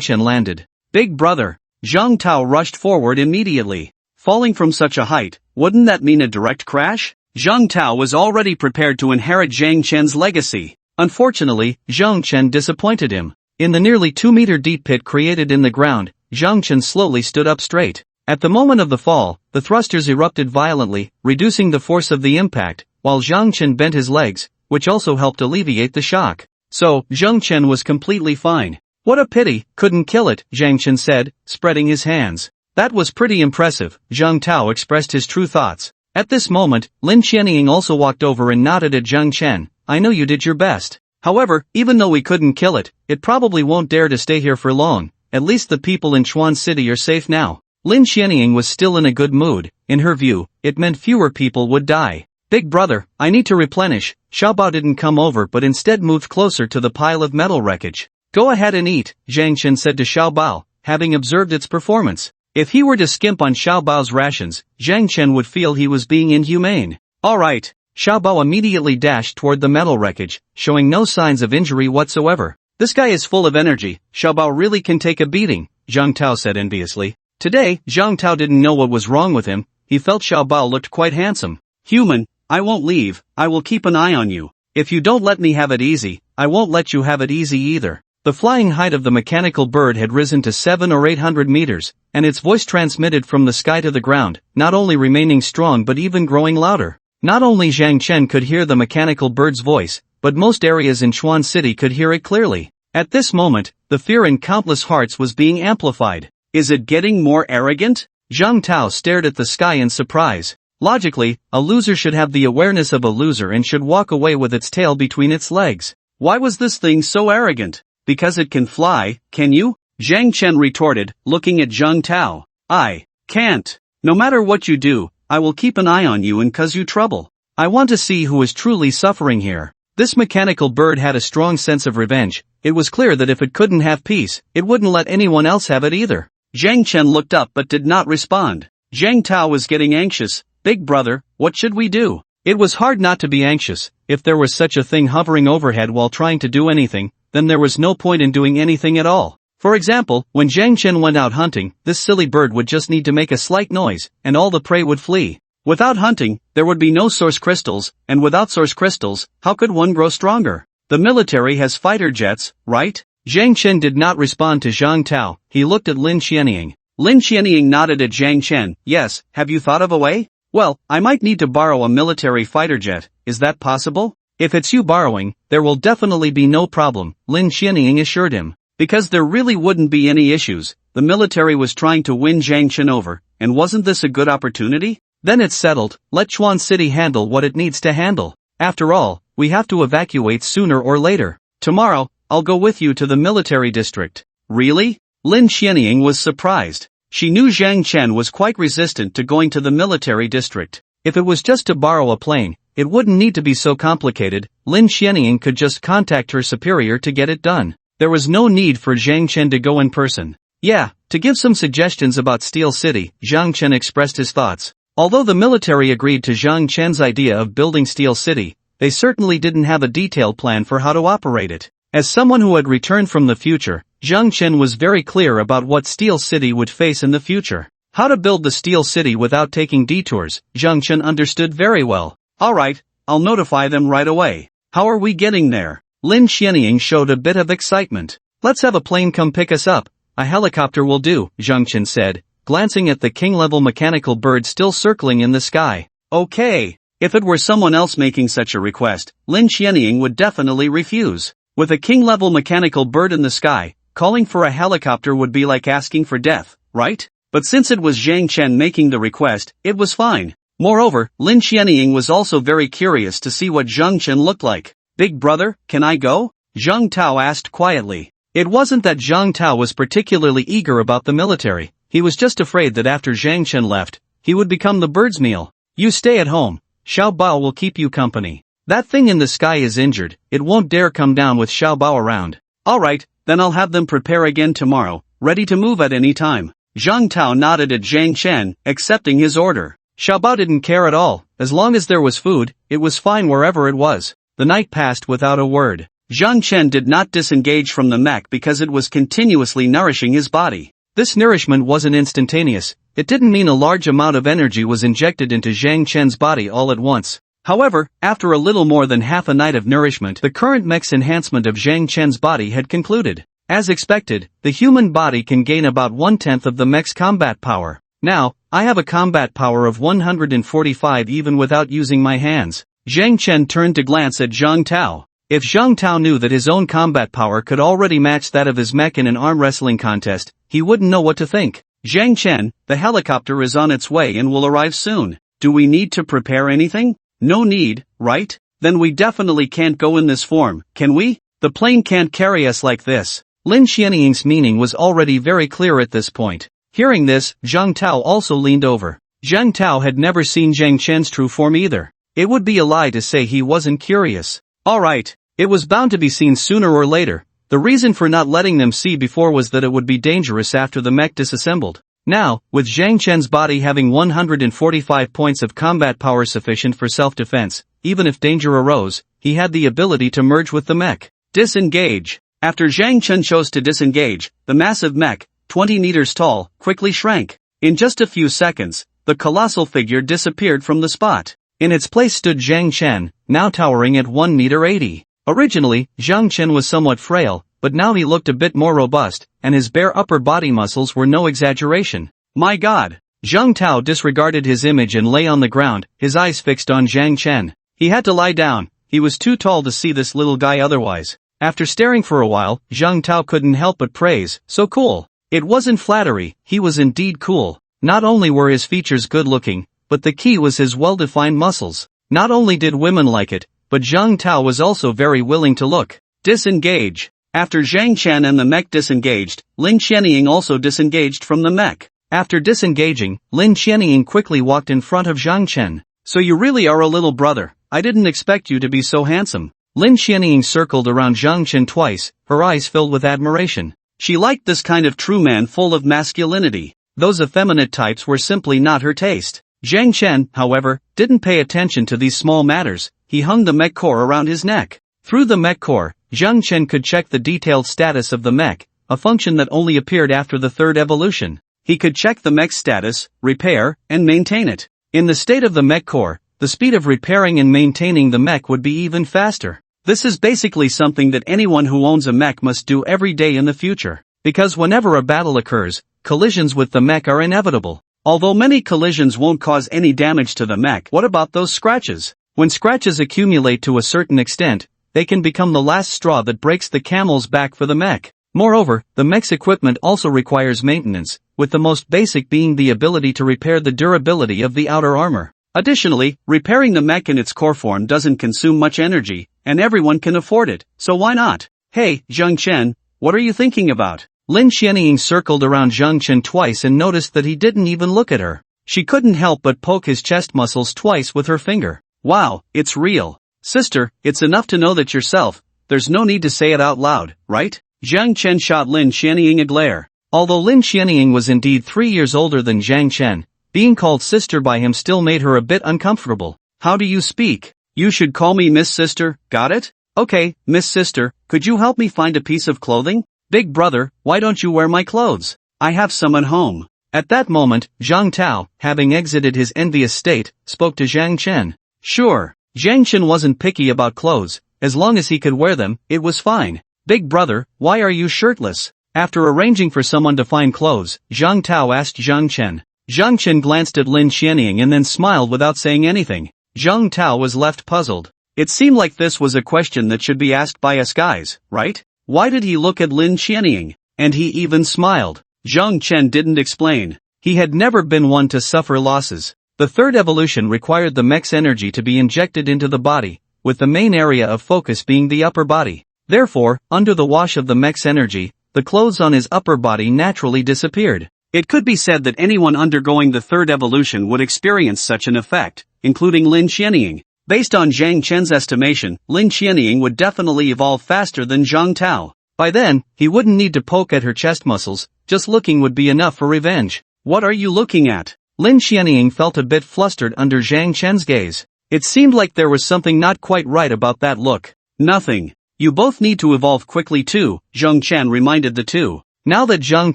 Chen landed. Big brother! Zhang Tao rushed forward immediately. Falling from such a height, wouldn't that mean a direct crash? Zhang Tao was already prepared to inherit Zhang Chen's legacy. Unfortunately, Zhang Chen disappointed him. In the nearly 2-meter deep pit created in the ground, Zhang Chen slowly stood up straight. At the moment of the fall, the thrusters erupted violently, reducing the force of the impact, while Zhang Chen bent his legs, which also helped alleviate the shock. So, Zhang Chen was completely fine. What a pity, couldn't kill it, Zhang Chen said, spreading his hands. That was pretty impressive, Zhang Tao expressed his true thoughts. At this moment, Lin Qianying also walked over and nodded at Zhang Chen. I know you did your best. However, even though we couldn't kill it, it probably won't dare to stay here for long. At least the people in Chuan City are safe now. Lin Qianying was still in a good mood. In her view, it meant fewer people would die. Big brother, I need to replenish. Xiaobao didn't come over but instead moved closer to the pile of metal wreckage. Go ahead and eat, Zhang Chen said to Xiaobao, having observed its performance. If he were to skimp on Xiaobao's rations, Zhang Chen would feel he was being inhumane. Alright. Xiaobao immediately dashed toward the metal wreckage, showing no signs of injury whatsoever. This guy is full of energy. Xiaobao really can take a beating, Zhang Tao said enviously. Today, Zhang Tao didn't know what was wrong with him. He felt Xiaobao looked quite handsome. Human, I won't leave. I will keep an eye on you. If you don't let me have it easy, I won't let you have it easy either. The flying height of the mechanical bird had risen to 700 or 800 meters, and its voice transmitted from the sky to the ground, not only remaining strong but even growing louder. Not only Zhang Chen could hear the mechanical bird's voice, but most areas in Chuan City could hear it clearly. At this moment, the fear in countless hearts was being amplified. Is it getting more arrogant? Zhang Tao stared at the sky in surprise. Logically, a loser should have the awareness of a loser and should walk away with its tail between its legs. Why was this thing so arrogant? Because it can fly, can you? Zhang Chen retorted, looking at Zhang Tao. I can't. No matter what you do, I will keep an eye on you and cause you trouble. I want to see who is truly suffering here. This mechanical bird had a strong sense of revenge. It was clear that if it couldn't have peace, it wouldn't let anyone else have it either. Zhang Chen looked up but did not respond. Zhang Tao was getting anxious. Big brother, what should we do? It was hard not to be anxious. If there was such a thing hovering overhead while trying to do anything, then there was no point in doing anything at all. For example, when Zhang Chen went out hunting, this silly bird would just need to make a slight noise, and all the prey would flee. Without hunting, there would be no source crystals, and without source crystals, how could one grow stronger? The military has fighter jets, right? Zhang Chen did not respond to Zhang Tao. He looked at Lin Xianying. Lin Xianying nodded at Zhang Chen. Yes, have you thought of a way? Well, I might need to borrow a military fighter jet. Is that possible? If it's you borrowing, there will definitely be no problem, Lin Xianying assured him. Because there really wouldn't be any issues. The military was trying to win Zhang Chen over, and wasn't this a good opportunity? Then it's settled. Let Chuan City handle what it needs to handle. After all, we have to evacuate sooner or later. Tomorrow, I'll go with you to the military district. Really? Lin Xianying was surprised. She knew Zhang Chen was quite resistant to going to the military district. If it was just to borrow a plane, it wouldn't need to be so complicated. Lin Xianying could just contact her superior to get it done. There was no need for Zhang Chen to go in person. Yeah, to give some suggestions about Steel City, Zhang Chen expressed his thoughts. Although the military agreed to Zhang Chen's idea of building Steel City, they certainly didn't have a detailed plan for how to operate it. As someone who had returned from the future, Zhang Chen was very clear about what Steel City would face in the future. How to build the Steel City without taking detours, Zhang Chen understood very well. Alright, I'll notify them right away. How are we getting there? Lin Xianying showed a bit of excitement. Let's have a plane come pick us up. A helicopter will do, Zhang Chen said, glancing at the king-level mechanical bird still circling in the sky. Okay. If it were someone else making such a request, Lin Xianying would definitely refuse. With a king-level mechanical bird in the sky, calling for a helicopter would be like asking for death, right? But since it was Zhang Chen making the request, it was fine. Moreover, Lin Xianying was also very curious to see what Zhang Chen looked like. Big brother, can I go? Zhang Tao asked quietly. It wasn't that Zhang Tao was particularly eager about the military. He was just afraid that after Zhang Chen left, he would become the bird's meal. You stay at home. Xiao Bao will keep you company. That thing in the sky is injured. It won't dare come down with Xiao Bao around. Alright, then I'll have them prepare again tomorrow, ready to move at any time. Zhang Tao nodded at Zhang Chen, accepting his order. Xiao Bao didn't care at all. As long as there was food, it was fine wherever it was. The night passed without a word. Zhang Chen did not disengage from the mech because it was continuously nourishing his body. This nourishment wasn't instantaneous. It didn't mean a large amount of energy was injected into Zhang Chen's body all at once. However, after a little more than half a night of nourishment, the current mech's enhancement of Zhang Chen's body had concluded. As expected, the human body can gain about 1/10 of the mech's combat power. Now, I have a combat power of 145 even without using my hands. Zhang Chen turned to glance at Zhang Tao. If Zhang Tao knew that his own combat power could already match that of his mech in an arm wrestling contest, he wouldn't know what to think. Zhang Chen, the helicopter is on its way and will arrive soon. Do we need to prepare anything? No need, right? Then we definitely can't go in this form, can we? The plane can't carry us like this. Lin Xianying's meaning was already very clear at this point. Hearing this, Zhang Tao also leaned over. Zhang Tao had never seen Zhang Chen's true form either. It would be a lie to say he wasn't curious. Alright, it was bound to be seen sooner or later. The reason for not letting them see before was that it would be dangerous after the mech disassembled. Now, with Zhang Chen's body having 145 points of combat power sufficient for self-defense, even if danger arose, he had the ability to merge with the mech. Disengage. After Zhang Chen chose to disengage, the massive mech, 20 meters tall, quickly shrank. In just a few seconds, the colossal figure disappeared from the spot. In its place stood Zhang Chen, now towering at 1 meter 80. Originally, Zhang Chen was somewhat frail, but now he looked a bit more robust, and his bare upper body muscles were no exaggeration. My god! Zhang Tao disregarded his image and lay on the ground, his eyes fixed on Zhang Chen. He had to lie down. He was too tall to see this little guy otherwise. After staring for a while, Zhang Tao couldn't help but praise, so cool. It wasn't flattery, he was indeed cool. Not only were his features good-looking, but the key was his well-defined muscles. Not only did women like it, but Zhang Tao was also very willing to look. Disengage. After Zhang Chen and the mech disengaged, Lin Qianying also disengaged from the mech. After disengaging, Lin Qianying quickly walked in front of Zhang Chen. So you really are a little brother. I didn't expect you to be so handsome. Lin Qianying circled around Zhang Chen twice, her eyes filled with admiration. She liked this kind of true man full of masculinity. Those effeminate types were simply not her taste. Zhang Chen, however, didn't pay attention to these small matters. He hung the mech core around his neck. Through the mech core, Zhang Chen could check the detailed status of the mech, a function that only appeared after the third evolution. He could check the mech's status, repair, and maintain it. In the state of the mech core, the speed of repairing and maintaining the mech would be even faster. This is basically something that anyone who owns a mech must do every day in the future. Because whenever a battle occurs, collisions with the mech are inevitable. Although many collisions won't cause any damage to the mech, what about those scratches? When scratches accumulate to a certain extent, they can become the last straw that breaks the camel's back for the mech. Moreover, the mech's equipment also requires maintenance, with the most basic being the ability to repair the durability of the outer armor. Additionally, repairing the mech in its core form doesn't consume much energy, and everyone can afford it, so why not? Hey, Zhang Chen, what are you thinking about? Lin Qianying circled around Zhang Chen twice and noticed that he didn't even look at her. She couldn't help but poke his chest muscles twice with her finger. Wow, it's real. Sister, it's enough to know that yourself, there's no need to say it out loud, right? Zhang Chen shot Lin Qianying a glare. Although Lin Qianying was indeed 3 years older than Zhang Chen, being called sister by him still made her a bit uncomfortable. How do you speak? You should call me Miss Sister, got it? Okay, Miss Sister, could you help me find a piece of clothing? Big brother, why don't you wear my clothes? I have some at home. At that moment, Zhang Tao, having exited his envious state, spoke to Zhang Chen. Sure. Zhang Chen wasn't picky about clothes, as long as he could wear them, it was fine. Big brother, why are you shirtless? After arranging for someone to find clothes, Zhang Tao asked Zhang Chen. Zhang Chen glanced at Lin Qianying and then smiled without saying anything. Zhang Tao was left puzzled. It seemed like this was a question that should be asked by us guys, right? Why did he look at Lin Qianying? And he even smiled. Zhang Chen didn't explain. He had never been one to suffer losses. The third evolution required the mech's energy to be injected into the body, with the main area of focus being the upper body. Therefore, under the wash of the mech's energy, the clothes on his upper body naturally disappeared. It could be said that anyone undergoing the third evolution would experience such an effect, including Lin Qianying. Based on Zhang Chen's estimation, Lin Qianying would definitely evolve faster than Zhang Tao. By then, he wouldn't need to poke at her chest muscles, just looking would be enough for revenge. What are you looking at? Lin Qianying felt a bit flustered under Zhang Chen's gaze. It seemed like there was something not quite right about that look. Nothing. You both need to evolve quickly too, Zhang Chen reminded the two. Now that Zhang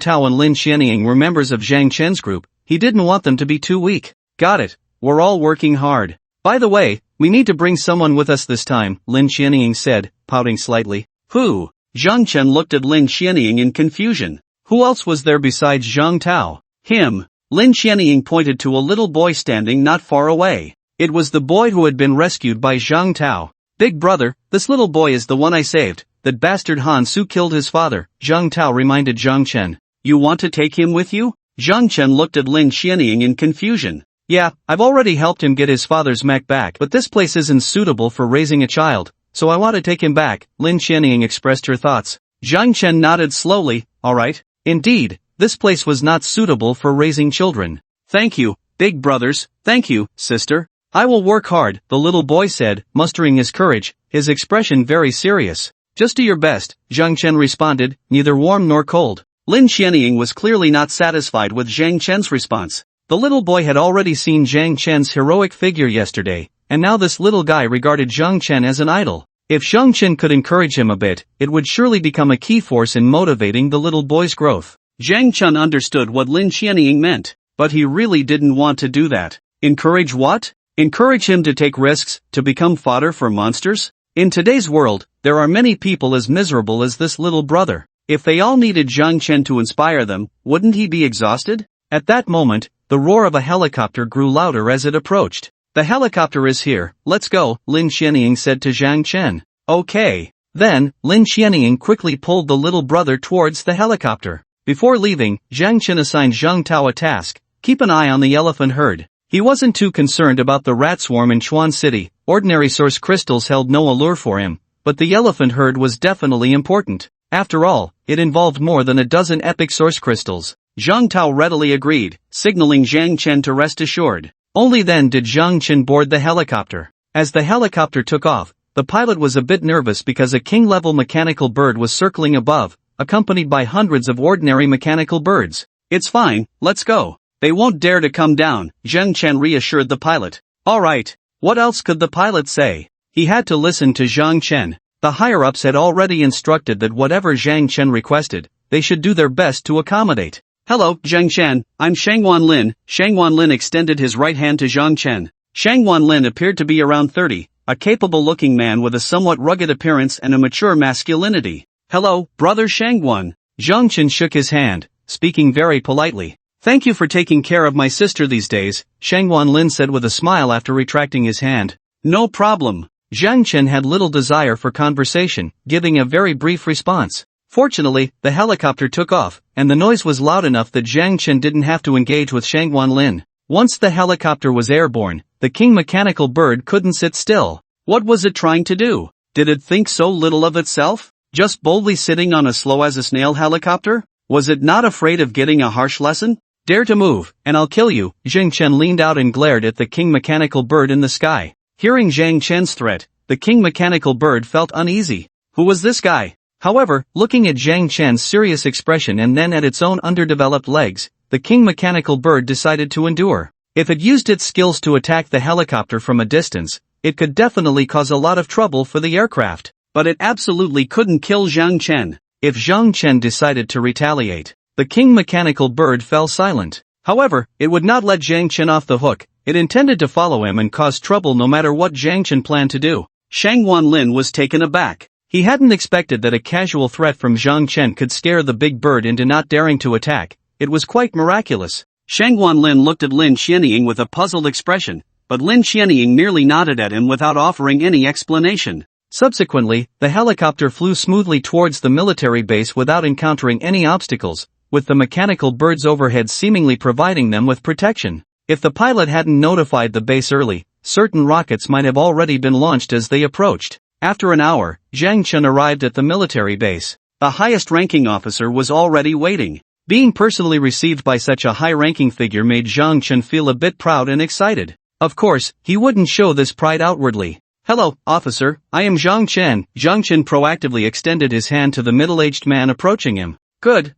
Tao and Lin Qianying were members of Zhang Chen's group, he didn't want them to be too weak. Got it. We're all working hard. By the way, we need to bring someone with us this time, Lin Qianying said, pouting slightly. Who? Zhang Chen looked at Lin Qianying in confusion. Who else was there besides Zhang Tao? Him. Lin Qianying pointed to a little boy standing not far away. It was the boy who had been rescued by Zhang Tao. Big brother, this little boy is the one I saved. That bastard Han Su killed his father, Zhang Tao reminded Zhang Chen. You want to take him with you? Zhang Chen looked at Lin Qianying in confusion. Yeah, I've already helped him get his father's mech back, but this place isn't suitable for raising a child, so I want to take him back, Lin Qianying expressed her thoughts. Zhang Chen nodded slowly. Alright. Indeed, this place was not suitable for raising children. Thank you, big brothers, thank you, sister. I will work hard, the little boy said, mustering his courage, his expression very serious. Just do your best, Zhang Chen responded, neither warm nor cold. Lin Qianying was clearly not satisfied with Zhang Chen's response. The little boy had already seen Zhang Chen's heroic figure yesterday, and now this little guy regarded Zhang Chen as an idol. If Zhang Chen could encourage him a bit, it would surely become a key force in motivating the little boy's growth. Zhang Chen understood what Lin Qianying meant, but he really didn't want to do that. Encourage what? Encourage him to take risks, to become fodder for monsters? In today's world, there are many people as miserable as this little brother. If they all needed Zhang Chen to inspire them, wouldn't he be exhausted? At that moment, the roar of a helicopter grew louder as it approached. The helicopter is here, let's go, Lin Qianying said to Zhang Chen. Okay. Then, Lin Qianying quickly pulled the little brother towards the helicopter. Before leaving, Zhang Chen assigned Zhang Tao a task. Keep an eye on the elephant herd. He wasn't too concerned about the rat swarm in Chuan City. Ordinary source crystals held no allure for him, but the elephant herd was definitely important. After all, it involved more than a dozen epic source crystals. Zhang Tao readily agreed, signaling Zhang Chen to rest assured. Only then did Zhang Chen board the helicopter. As the helicopter took off, the pilot was a bit nervous because a king-level mechanical bird was circling above, accompanied by hundreds of ordinary mechanical birds. It's fine, let's go. They won't dare to come down, Zhang Chen reassured the pilot. Alright. What else could the pilot say? He had to listen to Zhang Chen. The higher-ups had already instructed that whatever Zhang Chen requested, they should do their best to accommodate. Hello, Zhang Chen, I'm Shangwan Lin. Shangwan Lin extended his right hand to Zhang Chen. Shangwan Lin appeared to be around 30, a capable-looking man with a somewhat rugged appearance and a mature masculinity. Hello, brother Shangwan. Zhang Chen shook his hand, speaking very politely. Thank you for taking care of my sister these days, Shangwan Lin said with a smile after retracting his hand. No problem. Zhang Chen had little desire for conversation, giving a very brief response. Fortunately, the helicopter took off, and the noise was loud enough that Zhang Chen didn't have to engage with Shangwan Lin. Once the helicopter was airborne, the king mechanical bird couldn't sit still. What was it trying to do? Did it think so little of itself? Just boldly sitting on a slow-as-a-snail helicopter? Was it not afraid of getting a harsh lesson? Dare to move, and I'll kill you. Zhang Chen leaned out and glared at the king mechanical bird in the sky. Hearing Zhang Chen's threat, the king mechanical bird felt uneasy. Who was this guy? However, looking at Zhang Chen's serious expression and then at its own underdeveloped legs, the king mechanical bird decided to endure. If it used its skills to attack the helicopter from a distance, it could definitely cause a lot of trouble for the aircraft. But it absolutely couldn't kill Zhang Chen. If Zhang Chen decided to retaliate, the king mechanical bird fell silent. However, it would not let Zhang Chen off the hook. It intended to follow him and cause trouble no matter what Zhang Chen planned to do. Shangwan Lin was taken aback. He hadn't expected that a casual threat from Zhang Chen could scare the big bird into not daring to attack. It was quite miraculous. Shangwan Lin looked at Lin Xianying with a puzzled expression, but Lin Xianying merely nodded at him without offering any explanation. Subsequently, the helicopter flew smoothly towards the military base without encountering any obstacles, with the mechanical birds overhead seemingly providing them with protection. If the pilot hadn't notified the base early, certain rockets might have already been launched as they approached. After an hour, Zhang Chen arrived at the military base. The highest-ranking officer was already waiting. Being personally received by such a high-ranking figure made Zhang Chen feel a bit proud and excited. Of course, he wouldn't show this pride outwardly. Hello, officer, I am Zhang Chen. Zhang Chen proactively extended his hand to the middle-aged man approaching him. Good,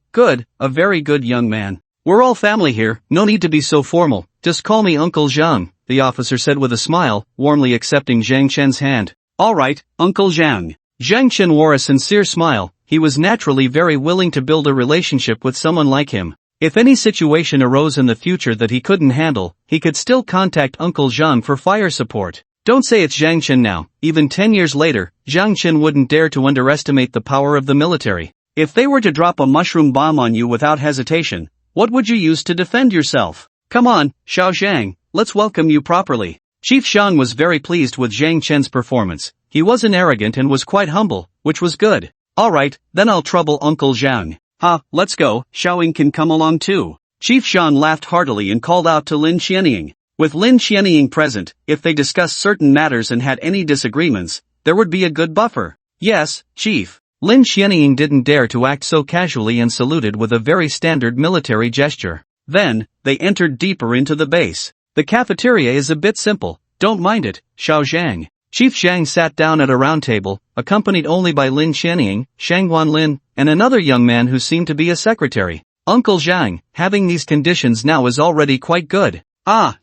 a very good young man. We're all family here, no need to be so formal, just call me Uncle Zhang, the officer said with a smile, warmly accepting Zhang Chen's hand. Alright, Uncle Zhang. Zhang Chen wore a sincere smile. He was naturally very willing to build a relationship with someone like him. If any situation arose in the future that he couldn't handle, he could still contact Uncle Zhang for fire support. Don't say it's Zhang Chen now. Even 10 years later, Zhang Chen wouldn't dare to underestimate the power of the military. If they were to drop a mushroom bomb on you without hesitation, what would you use to defend yourself? Come on, Xiao Zhang, let's welcome you properly. Chief Zhang was very pleased with Zhang Chen's performance. He wasn't arrogant and was quite humble, which was good. Alright, then I'll trouble Uncle Zhang. Let's go, Xiaoying can come along too. Chief Zhang laughed heartily and called out to Lin Xianying. With Lin Xianying present, if they discussed certain matters and had any disagreements, there would be a good buffer. Yes, Chief. Lin Xianying didn't dare to act so casually and saluted with a very standard military gesture. Then, they entered deeper into the base. The cafeteria is a bit simple, don't mind it, Xiao Zhang. Chief Zhang sat down at a round table, accompanied only by Lin Xianying, Shangwan Lin, and another young man who seemed to be a secretary. Uncle Zhang, having these conditions now is already quite good.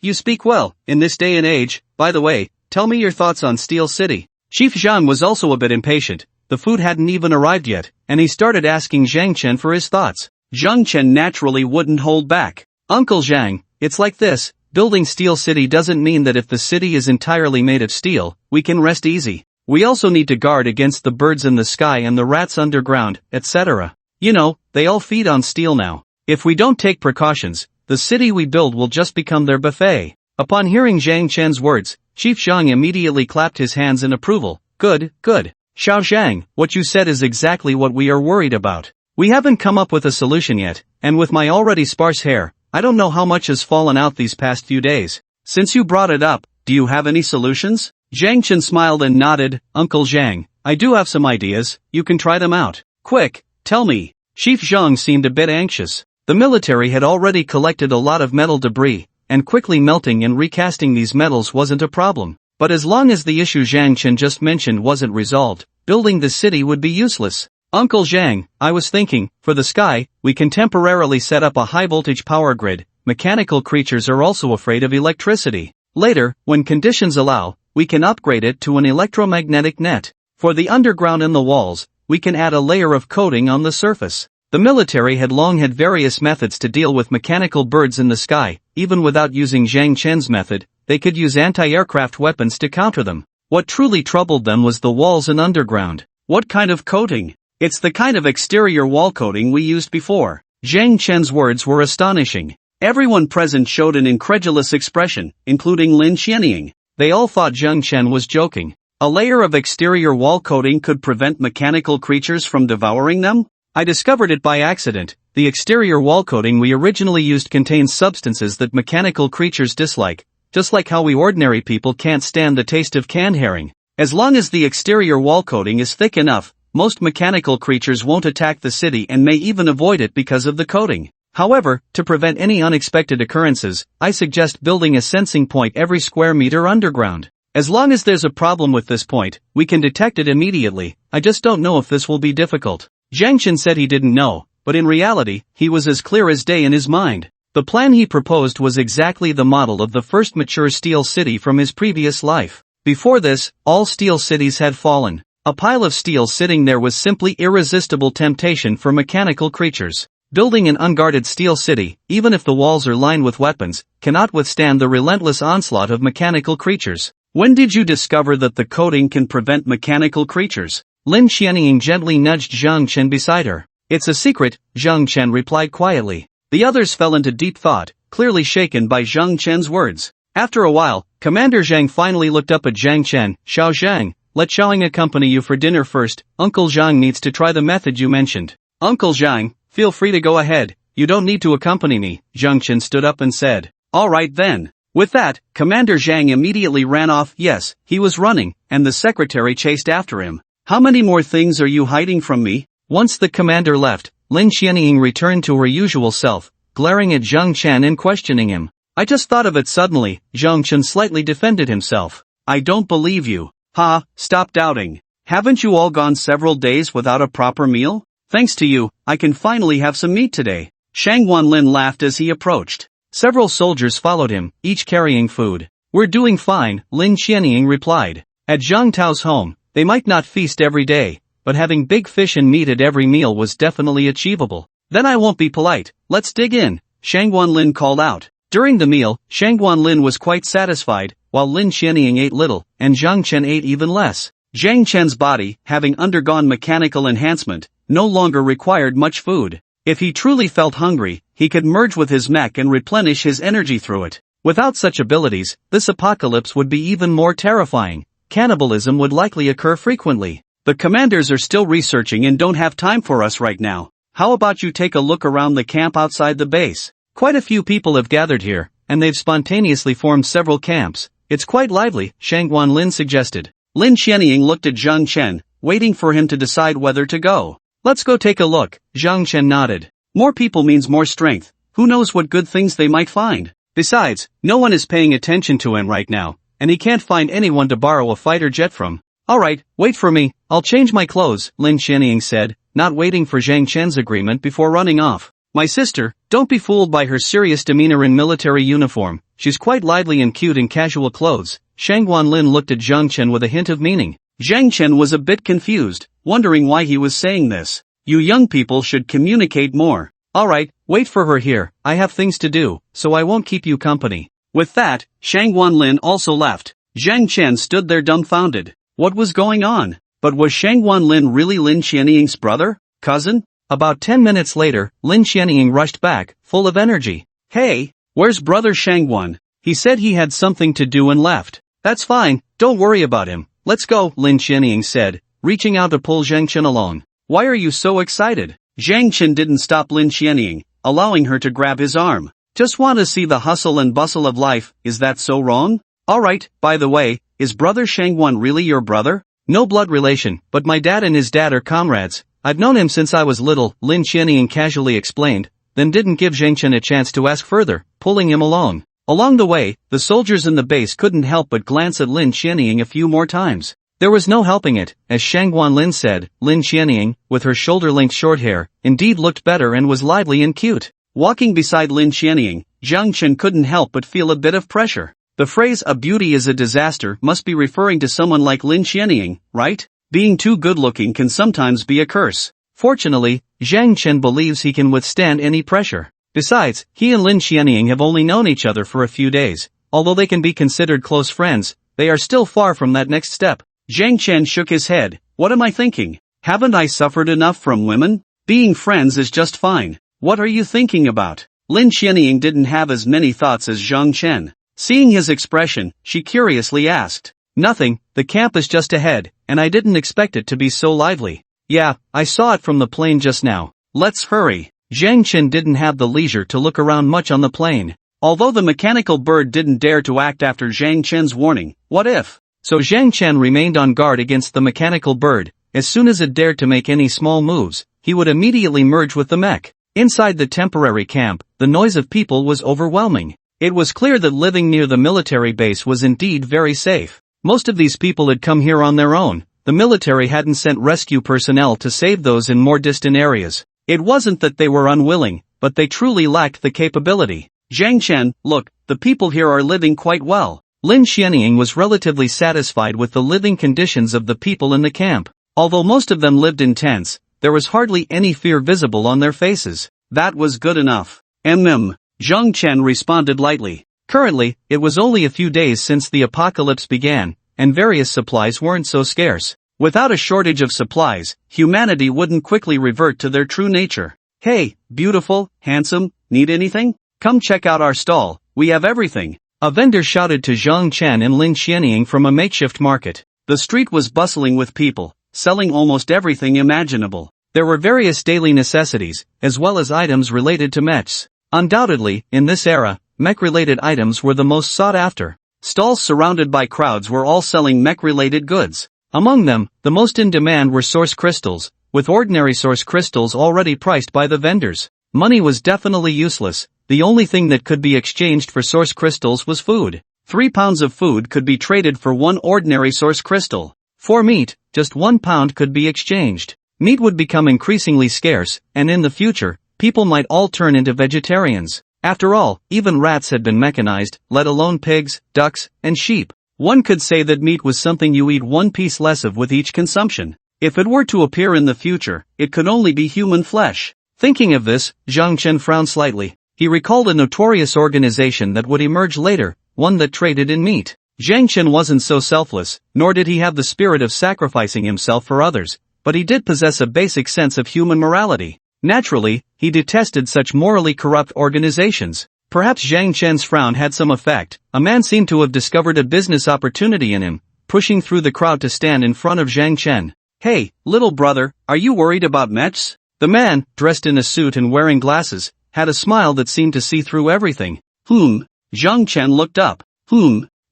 You speak well, in this day and age. By the way, tell me your thoughts on Steel City. Chief Zhang was also a bit impatient. The food hadn't even arrived yet, and he started asking Zhang Chen for his thoughts. Zhang Chen naturally wouldn't hold back. Uncle Zhang, it's like this. Building Steel City doesn't mean that if the city is entirely made of steel, we can rest easy. We also need to guard against the birds in the sky and the rats underground, etc. You know, they all feed on steel now. If we don't take precautions, the city we build will just become their buffet. Upon hearing Zhang Chen's words, Chief Zhang immediately clapped his hands in approval. Good. Xiao Zhang, what you said is exactly what we are worried about. We haven't come up with a solution yet, and with my already sparse hair, I don't know how much has fallen out these past few days. Since you brought it up, do you have any solutions? Zhang Chen smiled and nodded. Uncle Zhang, I do have some ideas, you can try them out. Quick, tell me. Chief Zhang seemed a bit anxious. The military had already collected a lot of metal debris, and quickly melting and recasting these metals wasn't a problem. But as long as the issue Zhang Chen just mentioned wasn't resolved, building the city would be useless. Uncle Zhang, I was thinking, for the sky, we can temporarily set up a high-voltage power grid. Mechanical creatures are also afraid of electricity. Later, when conditions allow, we can upgrade it to an electromagnetic net. For the underground and the walls, we can add a layer of coating on the surface. The military had long had various methods to deal with mechanical birds in the sky. Even without using Zhang Chen's method, they could use anti-aircraft weapons to counter them. What truly troubled them was the walls and underground. What kind of coating? It's the kind of exterior wall coating we used before. Zhang Chen's words were astonishing. Everyone present showed an incredulous expression, including Lin Xianying. They all thought Zhang Chen was joking. A layer of exterior wall coating could prevent mechanical creatures from devouring them? I discovered it by accident. The exterior wall coating we originally used contains substances that mechanical creatures dislike, just like how we ordinary people can't stand the taste of canned herring. As long as the exterior wall coating is thick enough, most mechanical creatures won't attack the city and may even avoid it because of the coating. However, to prevent any unexpected occurrences, I suggest building a sensing point every square meter underground. As long as there's a problem with this point, we can detect it immediately. I just don't know if this will be difficult. Zhang Chen said he didn't know, but in reality, he was as clear as day in his mind. The plan he proposed was exactly the model of the first mature steel city from his previous life. Before this, all steel cities had fallen. A pile of steel sitting there was simply irresistible temptation for mechanical creatures. Building an unguarded steel city, even if the walls are lined with weapons, cannot withstand the relentless onslaught of mechanical creatures. When did you discover that the coating can prevent mechanical creatures? Lin Xianying gently nudged Zhang Chen beside her. It's a secret, Zhang Chen replied quietly. The others fell into deep thought, clearly shaken by Zhang Chen's words. After a while, Commander Zhang finally looked up at Zhang Chen. Xiao Zhang, let Xiaoying accompany you for dinner first. Uncle Zhang needs to try the method you mentioned. Uncle Zhang, feel free to go ahead, you don't need to accompany me, Zhang Chen stood up and said. Alright then. With that, Commander Zhang immediately ran off. Yes, he was running, and the secretary chased after him. How many more things are you hiding from me? Once the commander left, Lin Xianying returned to her usual self, glaring at Zhang Chen and questioning him. I just thought of it suddenly. Zhang Chen slightly defended himself. I don't believe you. Ha, stop doubting. Haven't you all gone several days without a proper meal? Thanks to you, I can finally have some meat today. Shang Wanlin laughed as he approached. Several soldiers followed him, each carrying food. We're doing fine, Lin Xianying replied. At Zhang Tao's home, they might not feast every day, but having big fish and meat at every meal was definitely achievable. Then I won't be polite, let's dig in, Shang Wanlin called out. During the meal, Shang Wanlin was quite satisfied, while Lin Xianying ate little, and Zhang Chen ate even less. Zhang Chen's body, having undergone mechanical enhancement, no longer required much food. If he truly felt hungry, he could merge with his mech and replenish his energy through it. Without such abilities, this apocalypse would be even more terrifying. Cannibalism would likely occur frequently. The commanders are still researching and don't have time for us right now. How about you take a look around the camp outside the base? Quite a few people have gathered here, and they've spontaneously formed several camps. It's quite lively, Shang Wanlin suggested. Lin Xianying looked at Zhang Chen, waiting for him to decide whether to go. Let's go take a look, Zhang Chen nodded. More people means more strength. Who knows what good things they might find? Besides, no one is paying attention to him right now, and he can't find anyone to borrow a fighter jet from. Alright, wait for me, I'll change my clothes, Lin Xianying said, not waiting for Zhang Chen's agreement before running off. My sister, don't be fooled by her serious demeanor in military uniform, she's quite lively and cute in casual clothes. Shang Wanlin looked at Zhang Chen with a hint of meaning. Zhang Chen was a bit confused, wondering why he was saying this. You young people should communicate more. Alright, wait for her here, I have things to do, so I won't keep you company. With that, Shang Wanlin also left. Zhang Chen stood there dumbfounded. What was going on? But was Shang Wanlin really Lin Xianying's brother? Cousin? About 10 minutes later, Lin Xianying rushed back, full of energy. Hey, where's brother Shang Wan? He said he had something to do and left. That's fine, don't worry about him. Let's go, Lin Xianying said, reaching out to pull Zhang Chen along. Why are you so excited? Zhang Chen didn't stop Lin Xianying, allowing her to grab his arm. Just want to see the hustle and bustle of life, is that so wrong? Alright, by the way, is brother Shangwon really your brother? No blood relation, but my dad and his dad are comrades. I've known him since I was little, Lin Qianying casually explained, then didn't give Zhang Chen a chance to ask further, pulling him along. Along the way, the soldiers in the base couldn't help but glance at Lin Qianying a few more times. There was no helping it, as Shangguan Lin said, Lin Qianying, with her shoulder-length short hair, indeed looked better and was lively and cute. Walking beside Lin Qianying, Zhang Chen couldn't help but feel a bit of pressure. The phrase "a beauty is a disaster" must be referring to someone like Lin Qianying, right? Being too good-looking can sometimes be a curse. Fortunately, Zhang Chen believes he can withstand any pressure. Besides, he and Lin Qianying have only known each other for a few days. Although they can be considered close friends, they are still far from that next step. Zhang Chen shook his head. What am I thinking? Haven't I suffered enough from women? Being friends is just fine. What are you thinking about? Lin Qianying didn't have as many thoughts as Zhang Chen. Seeing his expression, she curiously asked. Nothing, the camp is just ahead, and I didn't expect it to be so lively. Yeah, I saw it from the plane just now. Let's hurry. Zhang Chen didn't have the leisure to look around much on the plane. Although the mechanical bird didn't dare to act after Zhang Chen's warning, what if? So Zhang Chen remained on guard against the mechanical bird. As soon as it dared to make any small moves, he would immediately merge with the mech. Inside the temporary camp, the noise of people was overwhelming. It was clear that living near the military base was indeed very safe. Most of these people had come here on their own. The military hadn't sent rescue personnel to save those in more distant areas. It wasn't that they were unwilling, but they truly lacked the capability. Zhang Chen, look, the people here are living quite well. Lin Qianying was relatively satisfied with the living conditions of the people in the camp. Although most of them lived in tents, there was hardly any fear visible on their faces. That was good enough. Zhang Chen responded lightly. Currently, it was only a few days since the apocalypse began, and various supplies weren't so scarce. Without a shortage of supplies, humanity wouldn't quickly revert to their true nature. Hey, beautiful, handsome, need anything? Come check out our stall, we have everything. A vendor shouted to Zhang Chen and Lin Qianying from a makeshift market. The street was bustling with people, selling almost everything imaginable. There were various daily necessities, as well as items related to mechs. Undoubtedly, in this era, mech-related items were the most sought after. Stalls surrounded by crowds were all selling mech-related goods. Among them, the most in demand were source crystals, with ordinary source crystals already priced by the vendors. Money was definitely useless. The only thing that could be exchanged for source crystals was food. 3 pounds of food could be traded for 1 ordinary source crystal. For meat, just 1 pound could be exchanged. Meat would become increasingly scarce, and in the future, people might all turn into vegetarians. After all, even rats had been mechanized, let alone pigs, ducks, and sheep. One could say that meat was something you eat 1 piece less of with each consumption. If it were to appear in the future, it could only be human flesh. Thinking of this, Zhang Chen frowned slightly. He recalled a notorious organization that would emerge later, one that traded in meat. Zhang Chen wasn't so selfless, nor did he have the spirit of sacrificing himself for others, but he did possess a basic sense of human morality. Naturally, he detested such morally corrupt organizations. Perhaps Zhang Chen's frown had some effect. A man seemed to have discovered a business opportunity in him, pushing through the crowd to stand in front of Zhang Chen. Hey, little brother, are you worried about mechs? The man, dressed in a suit and wearing glasses, had a smile that seemed to see through everything. Zhang Chen looked up.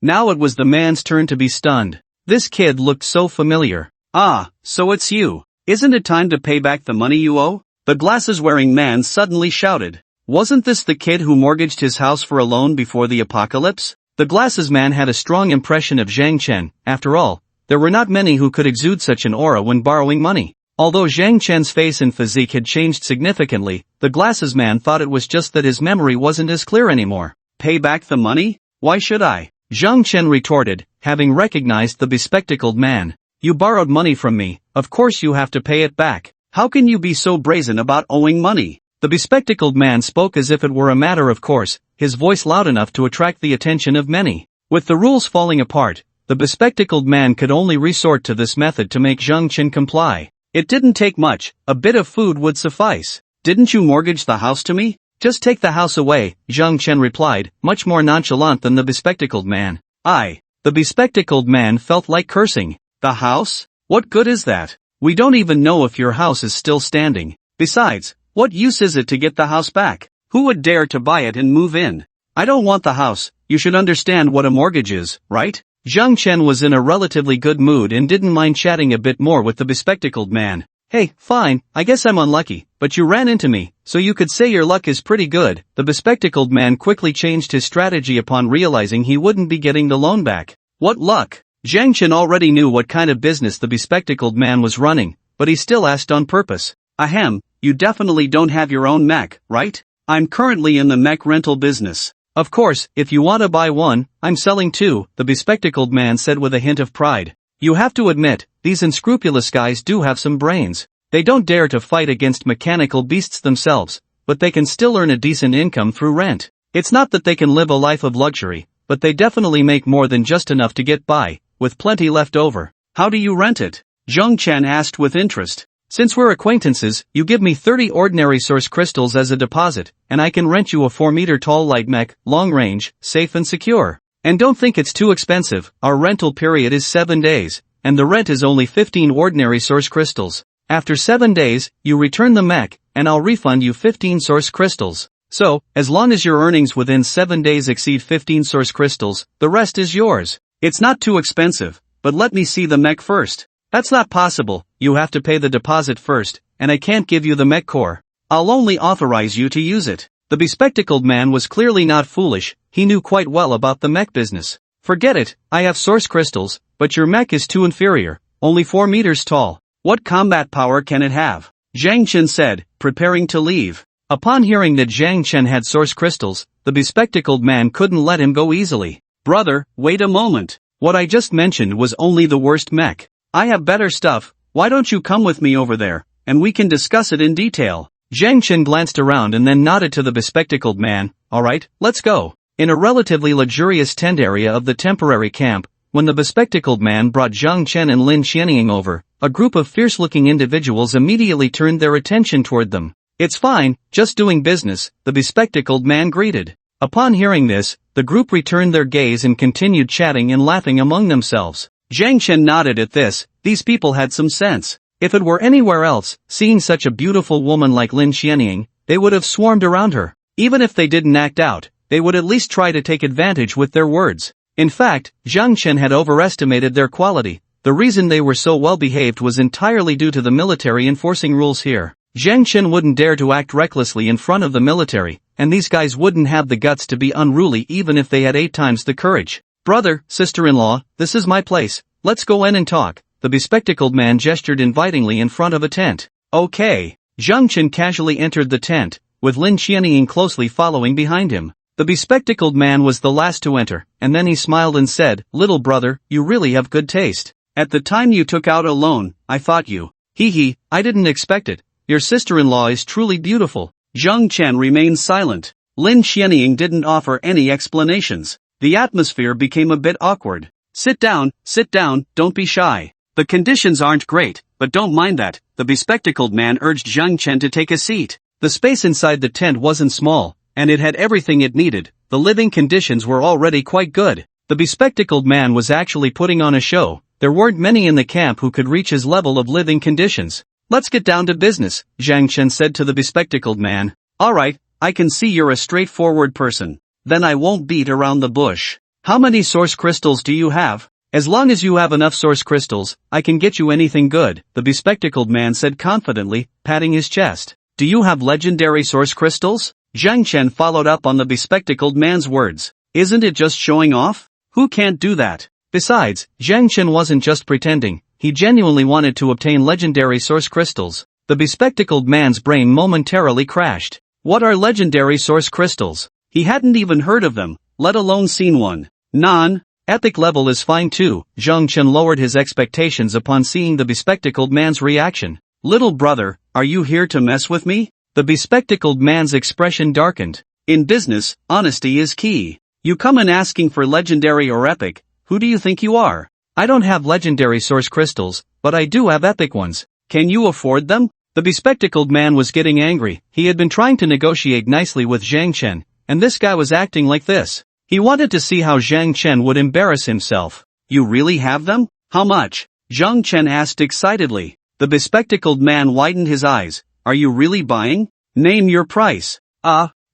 Now it was the man's turn to be stunned. This kid looked so familiar. Ah, so it's you. Isn't it time to pay back the money you owe? The glasses-wearing man suddenly shouted. Wasn't this the kid who mortgaged his house for a loan before the apocalypse? The glasses man had a strong impression of Zhang Chen. After all, there were not many who could exude such an aura when borrowing money. Although Zhang Chen's face and physique had changed significantly, the glasses man thought it was just that his memory wasn't as clear anymore. Pay back the money? Why should I? Zhang Chen retorted, having recognized the bespectacled man. You borrowed money from me, of course you have to pay it back. How can you be so brazen about owing money? The bespectacled man spoke as if it were a matter of course, his voice loud enough to attract the attention of many. With the rules falling apart, the bespectacled man could only resort to this method to make Zhang Chen comply. It didn't take much, a bit of food would suffice. Didn't you mortgage the house to me? Just take the house away, Zhang Chen replied, much more nonchalant than the bespectacled man. The bespectacled man felt like cursing. The house? What good is that? We don't even know if your house is still standing. Besides, what use is it to get the house back? Who would dare to buy it and move in? I don't want the house. You should understand what a mortgage is, right? Zhang Chen was in a relatively good mood and didn't mind chatting a bit more with the bespectacled man. Hey, fine, I guess I'm unlucky, but you ran into me, so you could say your luck is pretty good. The bespectacled man quickly changed his strategy upon realizing he wouldn't be getting the loan back. What luck? Zhang Chen already knew what kind of business the bespectacled man was running, but he still asked on purpose. Ahem, you definitely don't have your own mech, right? I'm currently in the mech rental business. Of course, if you want to buy one, I'm selling two, the bespectacled man said with a hint of pride. You have to admit, these unscrupulous guys do have some brains. They don't dare to fight against mechanical beasts themselves, but they can still earn a decent income through rent. It's not that they can live a life of luxury, but they definitely make more than just enough to get by, with plenty left over. How do you rent it? Zhang Chen asked with interest. Since we're acquaintances, you give me 30 ordinary source crystals as a deposit, and I can rent you a 4-meter-tall light mech, long range, safe and secure. And don't think it's too expensive, our rental period is 7 days, and the rent is only 15 ordinary source crystals. After 7 days, you return the mech, and I'll refund you 15 source crystals. So, as long as your earnings within 7 days exceed 15 source crystals, the rest is yours. It's not too expensive, but let me see the mech first. That's not possible, you have to pay the deposit first, and I can't give you the mech core. I'll only authorize you to use it. The bespectacled man was clearly not foolish, he knew quite well about the mech business. Forget it, I have source crystals, but your mech is too inferior, only 4 meters tall. What combat power can it have? Zhang Chen said, preparing to leave. Upon hearing that Zhang Chen had source crystals, the bespectacled man couldn't let him go easily. Brother, wait a moment. What I just mentioned was only the worst mech. I have better stuff, why don't you come with me over there, and we can discuss it in detail. Zhang Chen glanced around and then nodded to the bespectacled man. Alright, let's go. In a relatively luxurious tent area of the temporary camp, when the bespectacled man brought Zhang Chen and Lin Xianying over, a group of fierce-looking individuals immediately turned their attention toward them. It's fine, just doing business, the bespectacled man greeted. Upon hearing this, the group returned their gaze and continued chatting and laughing among themselves. Zhang Chen nodded at this, these people had some sense. If it were anywhere else, seeing such a beautiful woman like Lin Xianying, they would have swarmed around her. Even if they didn't act out, they would at least try to take advantage with their words. In fact, Zhang Chen had overestimated their quality. The reason they were so well behaved was entirely due to the military enforcing rules here. Zhang Chen wouldn't dare to act recklessly in front of the military, and these guys wouldn't have the guts to be unruly even if they had 8 times the courage. Brother, sister-in-law, this is my place, let's go in and talk. The bespectacled man gestured invitingly in front of a tent. Okay. Zhang Chen casually entered the tent, with Lin Xianying closely following behind him. The bespectacled man was the last to enter, and then he smiled and said, little brother, you really have good taste. At the time you took out a loan, I thought you. Hee, I didn't expect it. Your sister-in-law is truly beautiful. Zhang Chen remained silent. Lin Xianying didn't offer any explanations. The atmosphere became a bit awkward. Sit down, don't be shy. The conditions aren't great, but don't mind that, the bespectacled man urged Zhang Chen to take a seat. The space inside the tent wasn't small, and it had everything it needed. The living conditions were already quite good. The bespectacled man was actually putting on a show. There weren't many in the camp who could reach his level of living conditions. Let's get down to business, Zhang Chen said to the bespectacled man. Alright, I can see you're a straightforward person. Then I won't beat around the bush. How many source crystals do you have? As long as you have enough source crystals, I can get you anything good, the bespectacled man said confidently, patting his chest. Do you have legendary source crystals? Zhang Chen followed up on the bespectacled man's words. Isn't it just showing off? Who can't do that? Besides, Zhang Chen wasn't just pretending, he genuinely wanted to obtain legendary source crystals. The bespectacled man's brain momentarily crashed. What are legendary source crystals? He hadn't even heard of them, let alone seen one. Epic level is fine too. Zhang Chen lowered his expectations upon seeing the bespectacled man's reaction. Little brother, are you here to mess with me? The bespectacled man's expression darkened. In business, honesty is key. You come in asking for legendary or epic, who do you think you are? I don't have legendary source crystals, but I do have epic ones. Can you afford them? The bespectacled man was getting angry. He had been trying to negotiate nicely with Zhang Chen, and this guy was acting like this. He wanted to see how Zhang Chen would embarrass himself. You really have them? How much? Zhang Chen asked excitedly. The bespectacled man widened his eyes. Are you really buying? Name your price.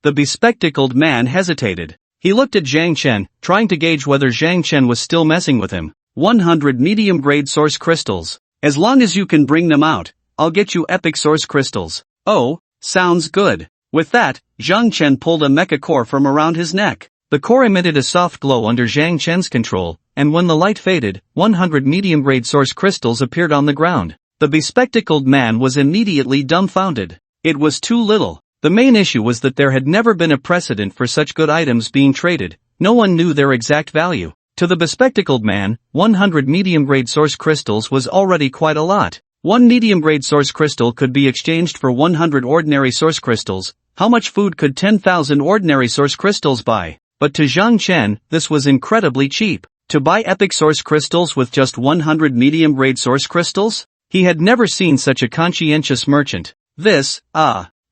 The bespectacled man hesitated. He looked at Zhang Chen, trying to gauge whether Zhang Chen was still messing with him. 100 medium-grade source crystals. As long as you can bring them out, I'll get you epic source crystals. Oh, sounds good. With that, Zhang Chen pulled a mecha core from around his neck. The core emitted a soft glow under Zhang Chen's control, and when the light faded, 100 medium-grade source crystals appeared on the ground. The bespectacled man was immediately dumbfounded. It was too little. The main issue was that there had never been a precedent for such good items being traded. No one knew their exact value. To the bespectacled man, 100 medium-grade source crystals was already quite a lot. One medium-grade source crystal could be exchanged for 100 ordinary source crystals. How much food could 10,000 ordinary source crystals buy? But to Zhang Chen, this was incredibly cheap. To buy epic source crystals with just 100 medium-grade source crystals? He had never seen such a conscientious merchant.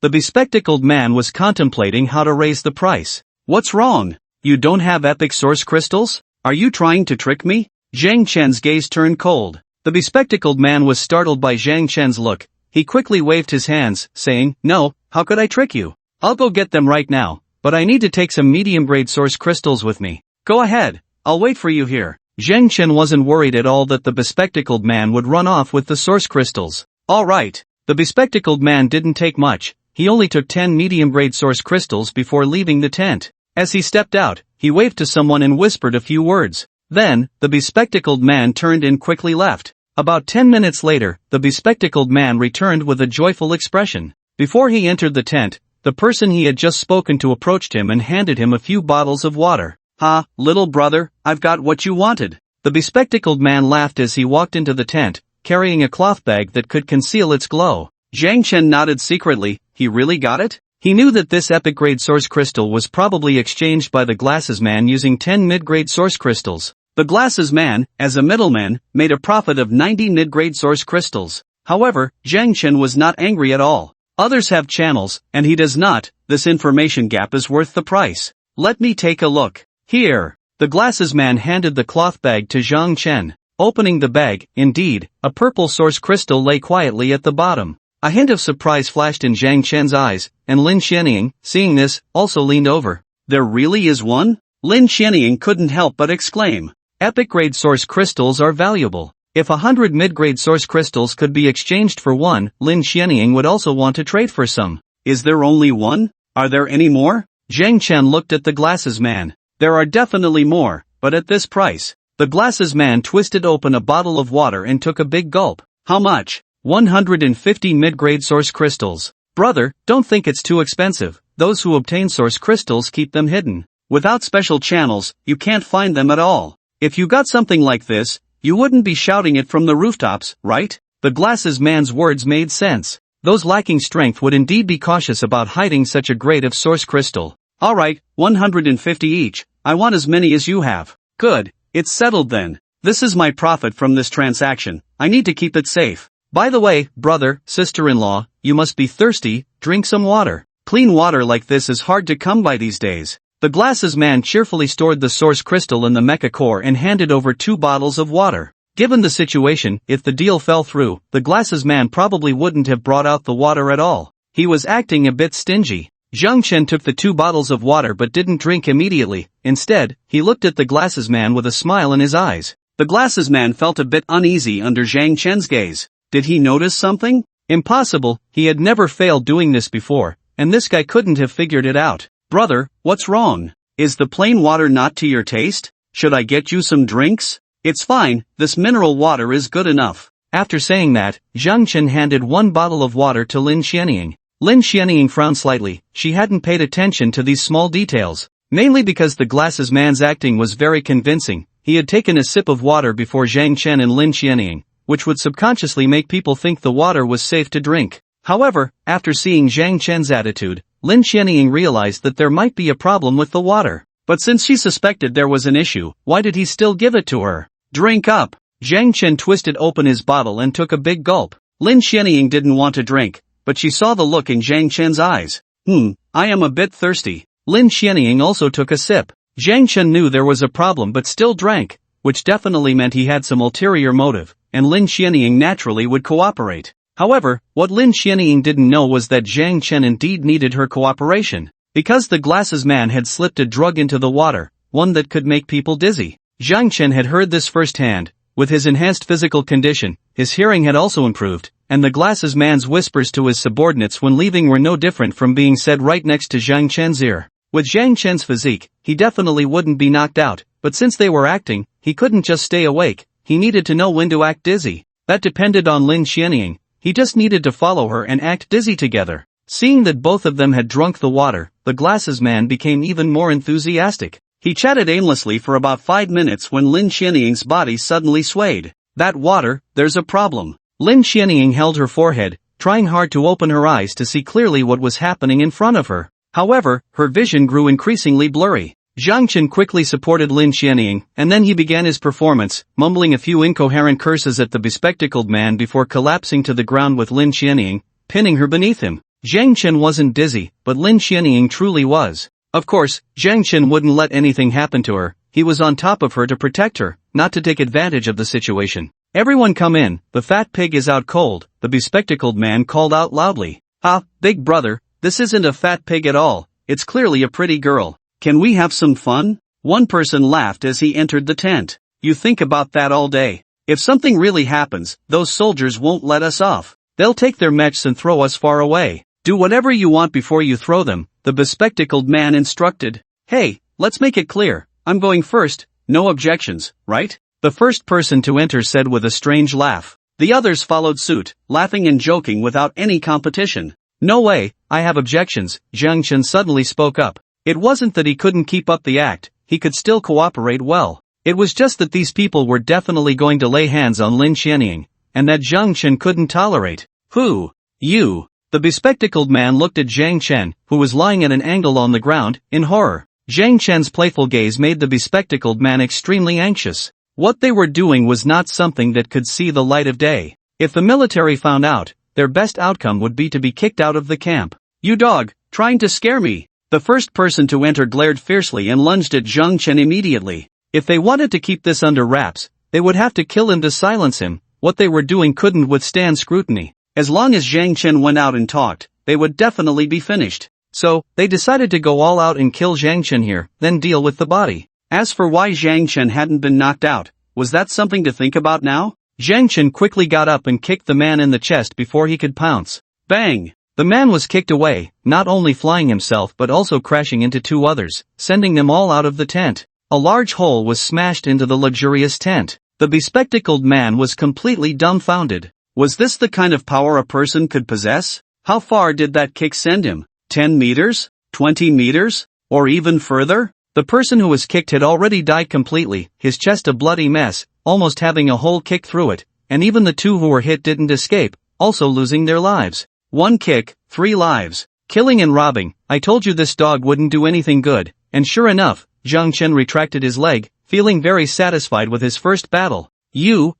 The bespectacled man was contemplating how to raise the price. What's wrong? You don't have epic source crystals? Are you trying to trick me? Zhang Chen's gaze turned cold. The bespectacled man was startled by Zhang Chen's look. He quickly waved his hands, saying, "No, how could I trick you? I'll go get them right now, but I need to take some medium-grade source crystals with me. Go ahead, I'll wait for you here." Zhang Chen wasn't worried at all that the bespectacled man would run off with the source crystals. All right. The bespectacled man didn't take much. He only took 10 medium-grade source crystals before leaving the tent. As he stepped out, he waved to someone and whispered a few words. Then, the bespectacled man turned and quickly left. About 10 minutes later, the bespectacled man returned with a joyful expression. Before he entered the tent, the person he had just spoken to approached him and handed him a few bottles of water. "Ha, little brother, I've got what you wanted." The bespectacled man laughed as he walked into the tent, carrying a cloth bag that could conceal its glow. Zhang Chen nodded secretly. He really got it? He knew that this epic-grade source crystal was probably exchanged by the glasses man using 10 mid-grade source crystals. The glasses man, as a middleman, made a profit of 90 mid-grade source crystals. However, Zhang Chen was not angry at all. Others have channels, and he does not. This information gap is worth the price. Let me take a look. Here. The glasses man handed the cloth bag to Zhang Chen. Opening the bag, indeed, a purple source crystal lay quietly at the bottom. A hint of surprise flashed in Zhang Chen's eyes, and Lin Xianying, seeing this, also leaned over. There really is one? Lin Xianying couldn't help but exclaim. Epic-grade source crystals are valuable. If 100 mid-grade source crystals could be exchanged for one, Lin Xianying would also want to trade for some. Is there only one? Are there any more? Zhang Chen looked at the glasses man. There are definitely more, but at this price. The glasses man twisted open a bottle of water and took a big gulp. How much? 150 mid-grade source crystals. Brother, don't think it's too expensive. Those who obtain source crystals keep them hidden. Without special channels, you can't find them at all. If you got something like this, you wouldn't be shouting it from the rooftops, right? The glasses man's words made sense. Those lacking strength would indeed be cautious about hiding such a grade of source crystal. Alright, 150 each. I want as many as you have. Good, it's settled then. This is my profit from this transaction. I need to keep it safe. By the way, brother, sister-in-law, you must be thirsty. Drink some water. Clean water like this is hard to come by these days. The glasses man cheerfully stored the source crystal in the mecha core and handed over 2 bottles of water. Given the situation, if the deal fell through, the glasses man probably wouldn't have brought out the water at all. He was acting a bit stingy. Zhang Chen took the 2 bottles of water but didn't drink immediately. Instead, he looked at the glasses man with a smile in his eyes. The glasses man felt a bit uneasy under Zhang Chen's gaze. Did he notice something? Impossible, he had never failed doing this before, and this guy couldn't have figured it out. Brother, what's wrong? Is the plain water not to your taste? Should I get you some drinks? It's fine, this mineral water is good enough. After saying that, Zhang Chen handed 1 bottle of water to Lin Xianying. Lin Xianying frowned slightly. She hadn't paid attention to these small details. Mainly because the glasses man's acting was very convincing. He had taken a sip of water before Zhang Chen and Lin Xianying, which would subconsciously make people think the water was safe to drink. However, after seeing Zhang Chen's attitude, Lin Xianying realized that there might be a problem with the water. But since she suspected there was an issue, why did he still give it to her? Drink up! Zhang Chen twisted open his bottle and took a big gulp. Lin Xianying didn't want to drink, but she saw the look in Zhang Chen's eyes. I am a bit thirsty. Lin Xianying also took a sip. Zhang Chen knew there was a problem but still drank, which definitely meant he had some ulterior motive, and Lin Xianying naturally would cooperate. However, what Lin Xianying didn't know was that Zhang Chen indeed needed her cooperation. Because the glasses man had slipped a drug into the water, one that could make people dizzy. Zhang Chen had heard this firsthand. With his enhanced physical condition, his hearing had also improved, and the glasses man's whispers to his subordinates when leaving were no different from being said right next to Zhang Chen's ear. With Zhang Chen's physique, he definitely wouldn't be knocked out, but since they were acting, he couldn't just stay awake, he needed to know when to act dizzy. That depended on Lin Xianying, he just needed to follow her and act dizzy together. Seeing that both of them had drunk the water, the glasses man became even more enthusiastic. He chatted aimlessly for about 5 minutes when Lin Xianying's body suddenly swayed. That water, there's a problem. Lin Xianying held her forehead, trying hard to open her eyes to see clearly what was happening in front of her. However, her vision grew increasingly blurry. Zhang Chen quickly supported Lin Xianying, and then he began his performance, mumbling a few incoherent curses at the bespectacled man before collapsing to the ground with Lin Xianying, pinning her beneath him. Zhang Chen wasn't dizzy, but Lin Xianying truly was. Of course, Zhang Chen wouldn't let anything happen to her, he was on top of her to protect her, not to take advantage of the situation. Everyone come in, the fat pig is out cold, the bespectacled man called out loudly. Ah, big brother, this isn't a fat pig at all, it's clearly a pretty girl. Can we have some fun? One person laughed as he entered the tent. You think about that all day. If something really happens, those soldiers won't let us off. They'll take their mechs and throw us far away. Do whatever you want before you throw them, the bespectacled man instructed. Hey, let's make it clear, I'm going first, no objections, right? The first person to enter said with a strange laugh. The others followed suit, laughing and joking without any competition. No way, I have objections, Zhang Chen suddenly spoke up. It wasn't that he couldn't keep up the act, he could still cooperate well. It was just that these people were definitely going to lay hands on Lin Xianying, and that Zhang Chen couldn't tolerate. Who? You. The bespectacled man looked at Zhang Chen, who was lying at an angle on the ground, in horror. Zhang Chen's playful gaze made the bespectacled man extremely anxious. What they were doing was not something that could see the light of day. If the military found out, their best outcome would be to be kicked out of the camp. You dog, trying to scare me. The first person to enter glared fiercely and lunged at Zhang Chen immediately. If they wanted to keep this under wraps, they would have to kill him to silence him. What they were doing couldn't withstand scrutiny. As long as Zhang Chen went out and talked, they would definitely be finished. So, they decided to go all out and kill Zhang Chen here, then deal with the body. As for why Zhang Chen hadn't been knocked out, was that something to think about now? Zhang Chen quickly got up and kicked the man in the chest before he could pounce. Bang! The man was kicked away, not only flying himself but also crashing into 2 others, sending them all out of the tent. A large hole was smashed into the luxurious tent. The bespectacled man was completely dumbfounded. Was this the kind of power a person could possess? How far did that kick send him? 10 meters? 20 meters? Or even further? The person who was kicked had already died completely, his chest a bloody mess, almost having a hole kicked through it, and even the 2 who were hit didn't escape, also losing their lives. 1 kick, 3 lives. Killing and robbing, I told you this dog wouldn't do anything good, and sure enough, Zhang Chen retracted his leg, feeling very satisfied with his first battle. You.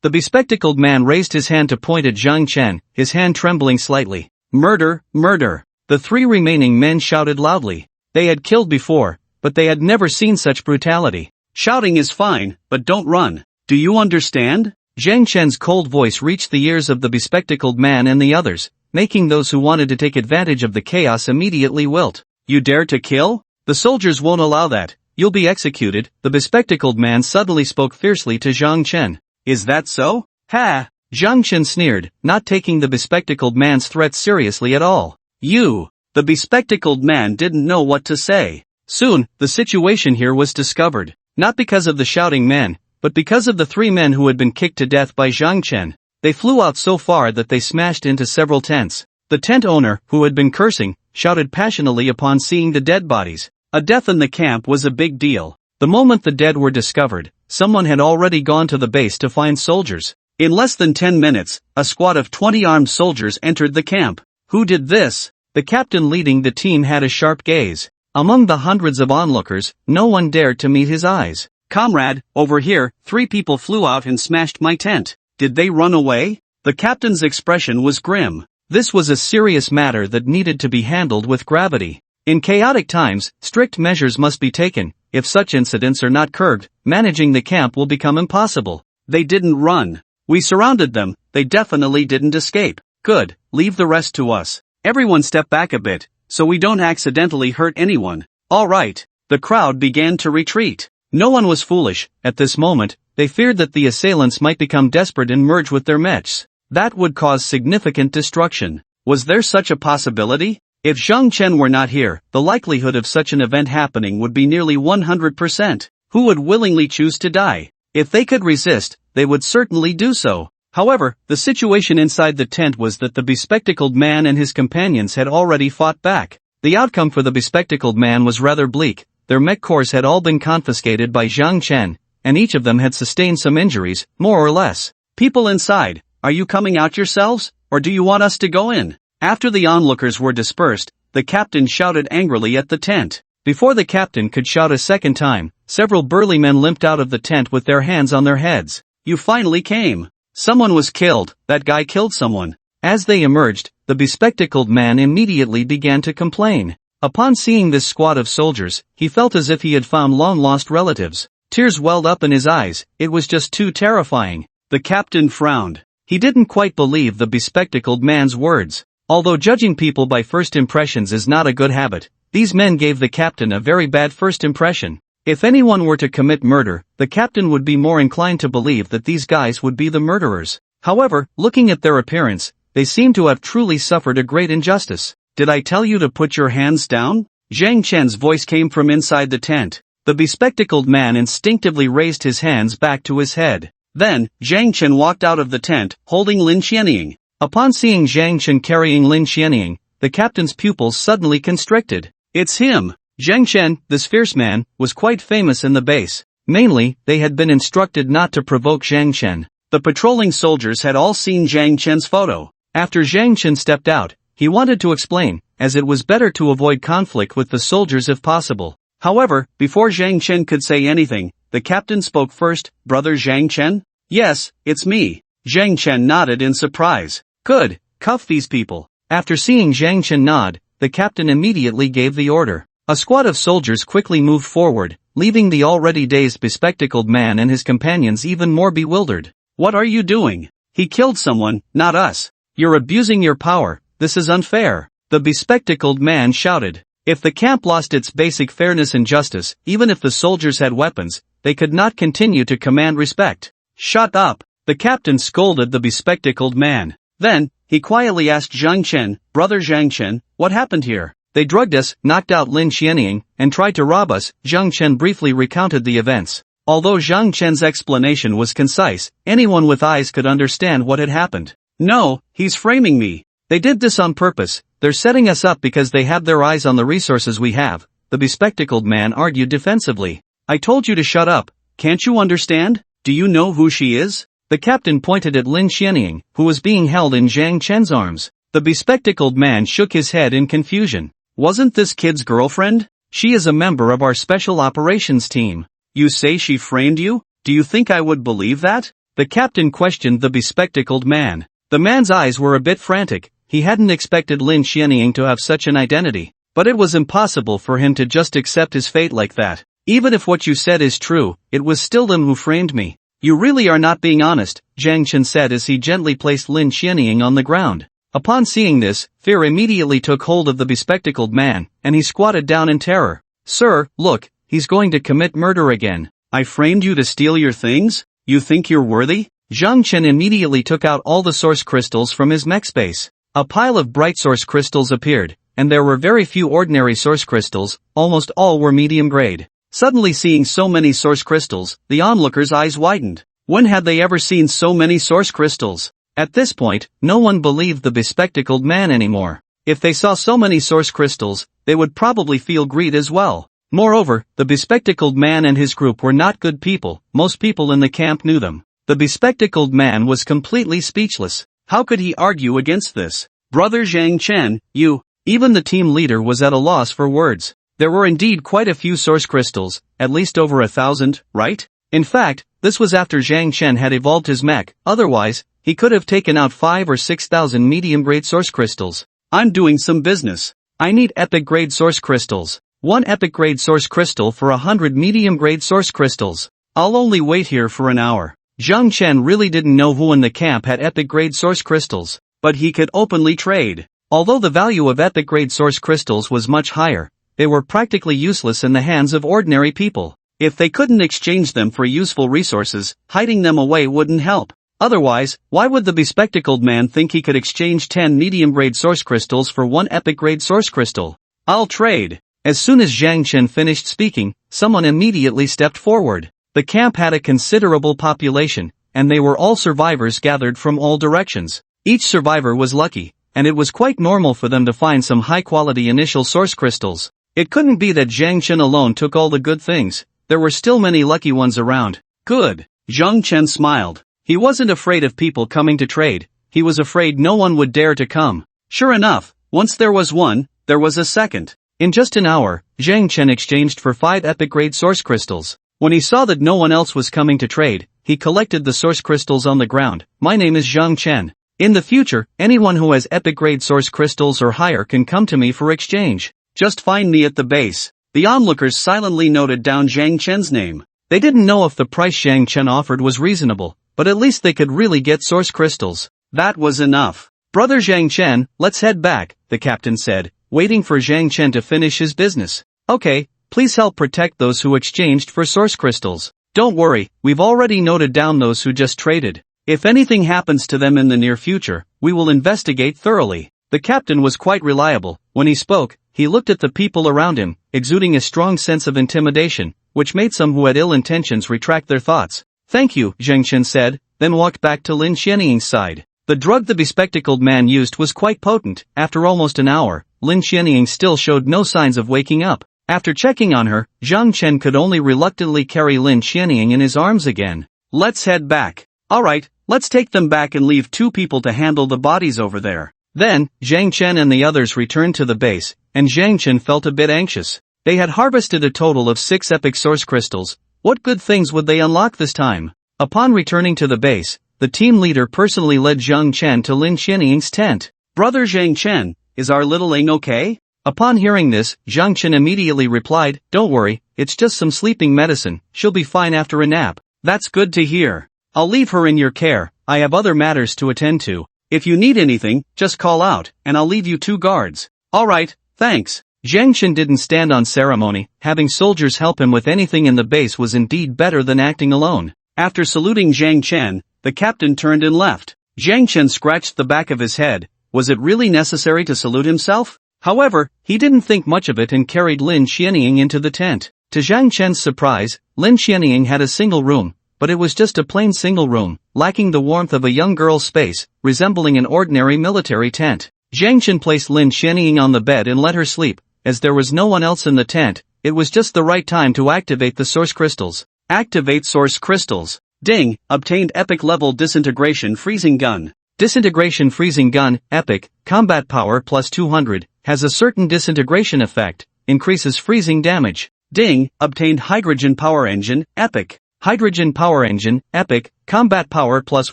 The bespectacled man raised his hand to point at Zhang Chen, his hand trembling slightly. Murder, murder. The 3 remaining men shouted loudly. They had killed before, but they had never seen such brutality. Shouting is fine, but don't run. Do you understand? Zhang Chen's cold voice reached the ears of the bespectacled man and the others, making those who wanted to take advantage of the chaos immediately wilt. You dare to kill? The soldiers won't allow that. You'll be executed. The bespectacled man suddenly spoke fiercely to Zhang Chen. Is that so? Ha! Zhang Chen sneered, not taking the bespectacled man's threat seriously at all. You! The bespectacled man didn't know what to say. Soon, the situation here was discovered. Not because of the shouting men, but because of the 3 men who had been kicked to death by Zhang Chen. They flew out so far that they smashed into several tents. The tent owner, who had been cursing, shouted passionately upon seeing the dead bodies. A death in the camp was a big deal. The moment the dead were discovered, someone had already gone to the base to find soldiers. In less than 10 minutes, a squad of 20 armed soldiers entered the camp. Who did this? The captain leading the team had a sharp gaze. Among the hundreds of onlookers, no one dared to meet his eyes. Comrade, over here, 3 people flew out and smashed my tent. Did they run away? The captain's expression was grim. This was a serious matter that needed to be handled with gravity. In chaotic times, strict measures must be taken. If such incidents are not curbed, managing the camp will become impossible. They didn't run. We surrounded them, they definitely didn't escape. Good, leave the rest to us. Everyone step back a bit. so we don't accidentally hurt anyone. Alright. The crowd began to retreat. No one was foolish. At this moment, they feared that the assailants might become desperate and merge with their mechs. That would cause significant destruction. Was there such a possibility? If Zhang Chen were not here, the likelihood of such an event happening would be nearly 100%. Who would willingly choose to die? If they could resist, they would certainly do so. However, the situation inside the tent was that the bespectacled man and his companions had already fought back. The outcome for the bespectacled man was rather bleak. Their mech cores had all been confiscated by Zhang Chen, and each of them had sustained some injuries, more or less. People inside, are you coming out yourselves, or do you want us to go in? After the onlookers were dispersed, the captain shouted angrily at the tent. Before the captain could shout a second time, several burly men limped out of the tent with their hands on their heads. You finally came. Someone was killed, that guy killed someone. As they emerged, the bespectacled man immediately began to complain. Upon seeing this squad of soldiers, he felt as if he had found long-lost relatives. Tears welled up in his eyes, it was just too terrifying. The captain frowned. He didn't quite believe the bespectacled man's words. Although judging people by first impressions is not a good habit, these men gave the captain a very bad first impression. If anyone were to commit murder, the captain would be more inclined to believe that these guys would be the murderers. However, looking at their appearance, they seem to have truly suffered a great injustice. Did I tell you to put your hands down? Zhang Chen's voice came from inside the tent. The bespectacled man instinctively raised his hands back to his head. Then, Zhang Chen walked out of the tent, holding Lin Xianying. Upon seeing Zhang Chen carrying Lin Xianying, the captain's pupils suddenly constricted. It's him! Zhang Chen, this fierce man, was quite famous in the base. Mainly, they had been instructed not to provoke Zhang Chen. The patrolling soldiers had all seen Zhang Chen's photo. After Zhang Chen stepped out, he wanted to explain, as it was better to avoid conflict with the soldiers if possible. However, before Zhang Chen could say anything, the captain spoke first. Brother Zhang Chen? Yes, it's me. Zhang Chen nodded in surprise. Good, cuff these people. After seeing Zhang Chen nod, the captain immediately gave the order. A squad of soldiers quickly moved forward, leaving the already dazed bespectacled man and his companions even more bewildered. What are you doing? He killed someone, not us. You're abusing your power, this is unfair. The bespectacled man shouted. If the camp lost its basic fairness and justice, even if the soldiers had weapons, they could not continue to command respect. Shut up! The captain scolded the bespectacled man. Then, he quietly asked Zhang Chen, Brother Zhang Chen, what happened here? They drugged us, knocked out Lin Xianying, and tried to rob us. Zhang Chen briefly recounted the events. Although Zhang Chen's explanation was concise, anyone with eyes could understand what had happened. No, he's framing me. They did this on purpose. They're setting us up because they have their eyes on the resources we have, the bespectacled man argued defensively. I told you to shut up. Can't you understand? Do you know who she is? The captain pointed at Lin Xianying, who was being held in Zhang Chen's arms. The bespectacled man shook his head in confusion. Wasn't this kid's girlfriend? She is a member of our special operations team. You say she framed you? Do you think I would believe that? The captain questioned the bespectacled man. The man's eyes were a bit frantic. He hadn't expected Lin Xianying to have such an identity. But it was impossible for him to just accept his fate like that. Even if what you said is true, it was still them who framed me. You really are not being honest, Zhang Chen said as he gently placed Lin Xianying on the ground. Upon seeing this, fear immediately took hold of the bespectacled man, and he squatted down in terror. Sir, look, he's going to commit murder again. I framed you to steal your things? You think you're worthy? Zhang Chen immediately took out all the source crystals from his mech space. A pile of bright source crystals appeared, and there were very few ordinary source crystals, almost all were medium grade. Suddenly seeing so many source crystals, the onlookers' eyes widened. When had they ever seen so many source crystals? At this point, no one believed the bespectacled man anymore. If they saw so many source crystals, they would probably feel greed as well. Moreover, the bespectacled man and his group were not good people. Most people in the camp knew them. The bespectacled man was completely speechless. How could he argue against this? Brother Zhang Chen, you... Even the team leader was at a loss for words. There were indeed quite a few source crystals, at least over 1,000, right? In fact, this was after Zhang Chen had evolved his mech, otherwise, he could have taken out 5,000 or 6,000 medium-grade source crystals. I'm doing some business. I need epic-grade source crystals. 1 epic-grade source crystal for 100 medium-grade source crystals. I'll only wait here for an hour. Zhang Chen really didn't know who in the camp had epic-grade source crystals, but he could openly trade. Although the value of epic-grade source crystals was much higher, they were practically useless in the hands of ordinary people. If they couldn't exchange them for useful resources, hiding them away wouldn't help. Otherwise, why would the bespectacled man think he could exchange 10 medium-grade source crystals for 1 epic-grade source crystal? I'll trade. As soon as Zhang Chen finished speaking, someone immediately stepped forward. The camp had a considerable population, and they were all survivors gathered from all directions. Each survivor was lucky, and it was quite normal for them to find some high-quality initial source crystals. It couldn't be that Zhang Chen alone took all the good things. There were still many lucky ones around. Good. Zhang Chen smiled. He wasn't afraid of people coming to trade. He was afraid no one would dare to come. Sure enough, once there was one, there was a second. In just an hour, Zhang Chen exchanged for 5 epic-grade source crystals. When he saw that no one else was coming to trade, he collected the source crystals on the ground. My name is Zhang Chen. In the future, anyone who has epic-grade source crystals or higher can come to me for exchange. Just find me at the base. The onlookers silently noted down Zhang Chen's name. They didn't know if the price Zhang Chen offered was reasonable, but at least they could really get source crystals. That was enough. Brother Zhang Chen, let's head back, the captain said, waiting for Zhang Chen to finish his business. Okay, please help protect those who exchanged for source crystals. Don't worry, we've already noted down those who just traded. If anything happens to them in the near future, we will investigate thoroughly. The captain was quite reliable. When he spoke, he looked at the people around him, exuding a strong sense of intimidation, which made some who had ill intentions retract their thoughts. Thank you, Zhang Chen said, then walked back to Lin Xianying's side. The drug the bespectacled man used was quite potent. After almost an hour, Lin Xianying still showed no signs of waking up. After checking on her, Zhang Chen could only reluctantly carry Lin Xianying in his arms again. Let's head back. Alright, let's take them back and leave 2 people to handle the bodies over there. Then, Zhang Chen and the others returned to the base, and Zhang Chen felt a bit anxious. They had harvested a total of 6 epic source crystals. What good things would they unlock this time? Upon returning to the base, the team leader personally led Zhang Chen to Lin Xianying's tent. Brother Zhang Chen, is our little Ing okay? Upon hearing this, Zhang Chen immediately replied, don't worry, it's just some sleeping medicine, she'll be fine after a nap. That's good to hear. I'll leave her in your care, I have other matters to attend to. If you need anything, just call out, and I'll leave you 2 guards. Alright, thanks. Zhang Chen didn't stand on ceremony. Having soldiers help him with anything in the base was indeed better than acting alone. After saluting Zhang Chen, the captain turned and left. Zhang Chen scratched the back of his head. Was it really necessary to salute himself? However, he didn't think much of it and carried Lin Xianying into the tent. To Zhang Chen's surprise, Lin Xianying had a single room, but it was just a plain single room, lacking the warmth of a young girl's space, resembling an ordinary military tent. Zhang Chen placed Lin Xianying on the bed and let her sleep. As there was no one else in the tent, it was just the right time to activate the source crystals. Activate source crystals. Ding, obtained epic level disintegration freezing gun. Disintegration freezing gun, epic, combat power plus 200, has a certain disintegration effect, increases freezing damage. Ding, obtained hydrogen power engine, epic. Hydrogen power engine, epic, combat power plus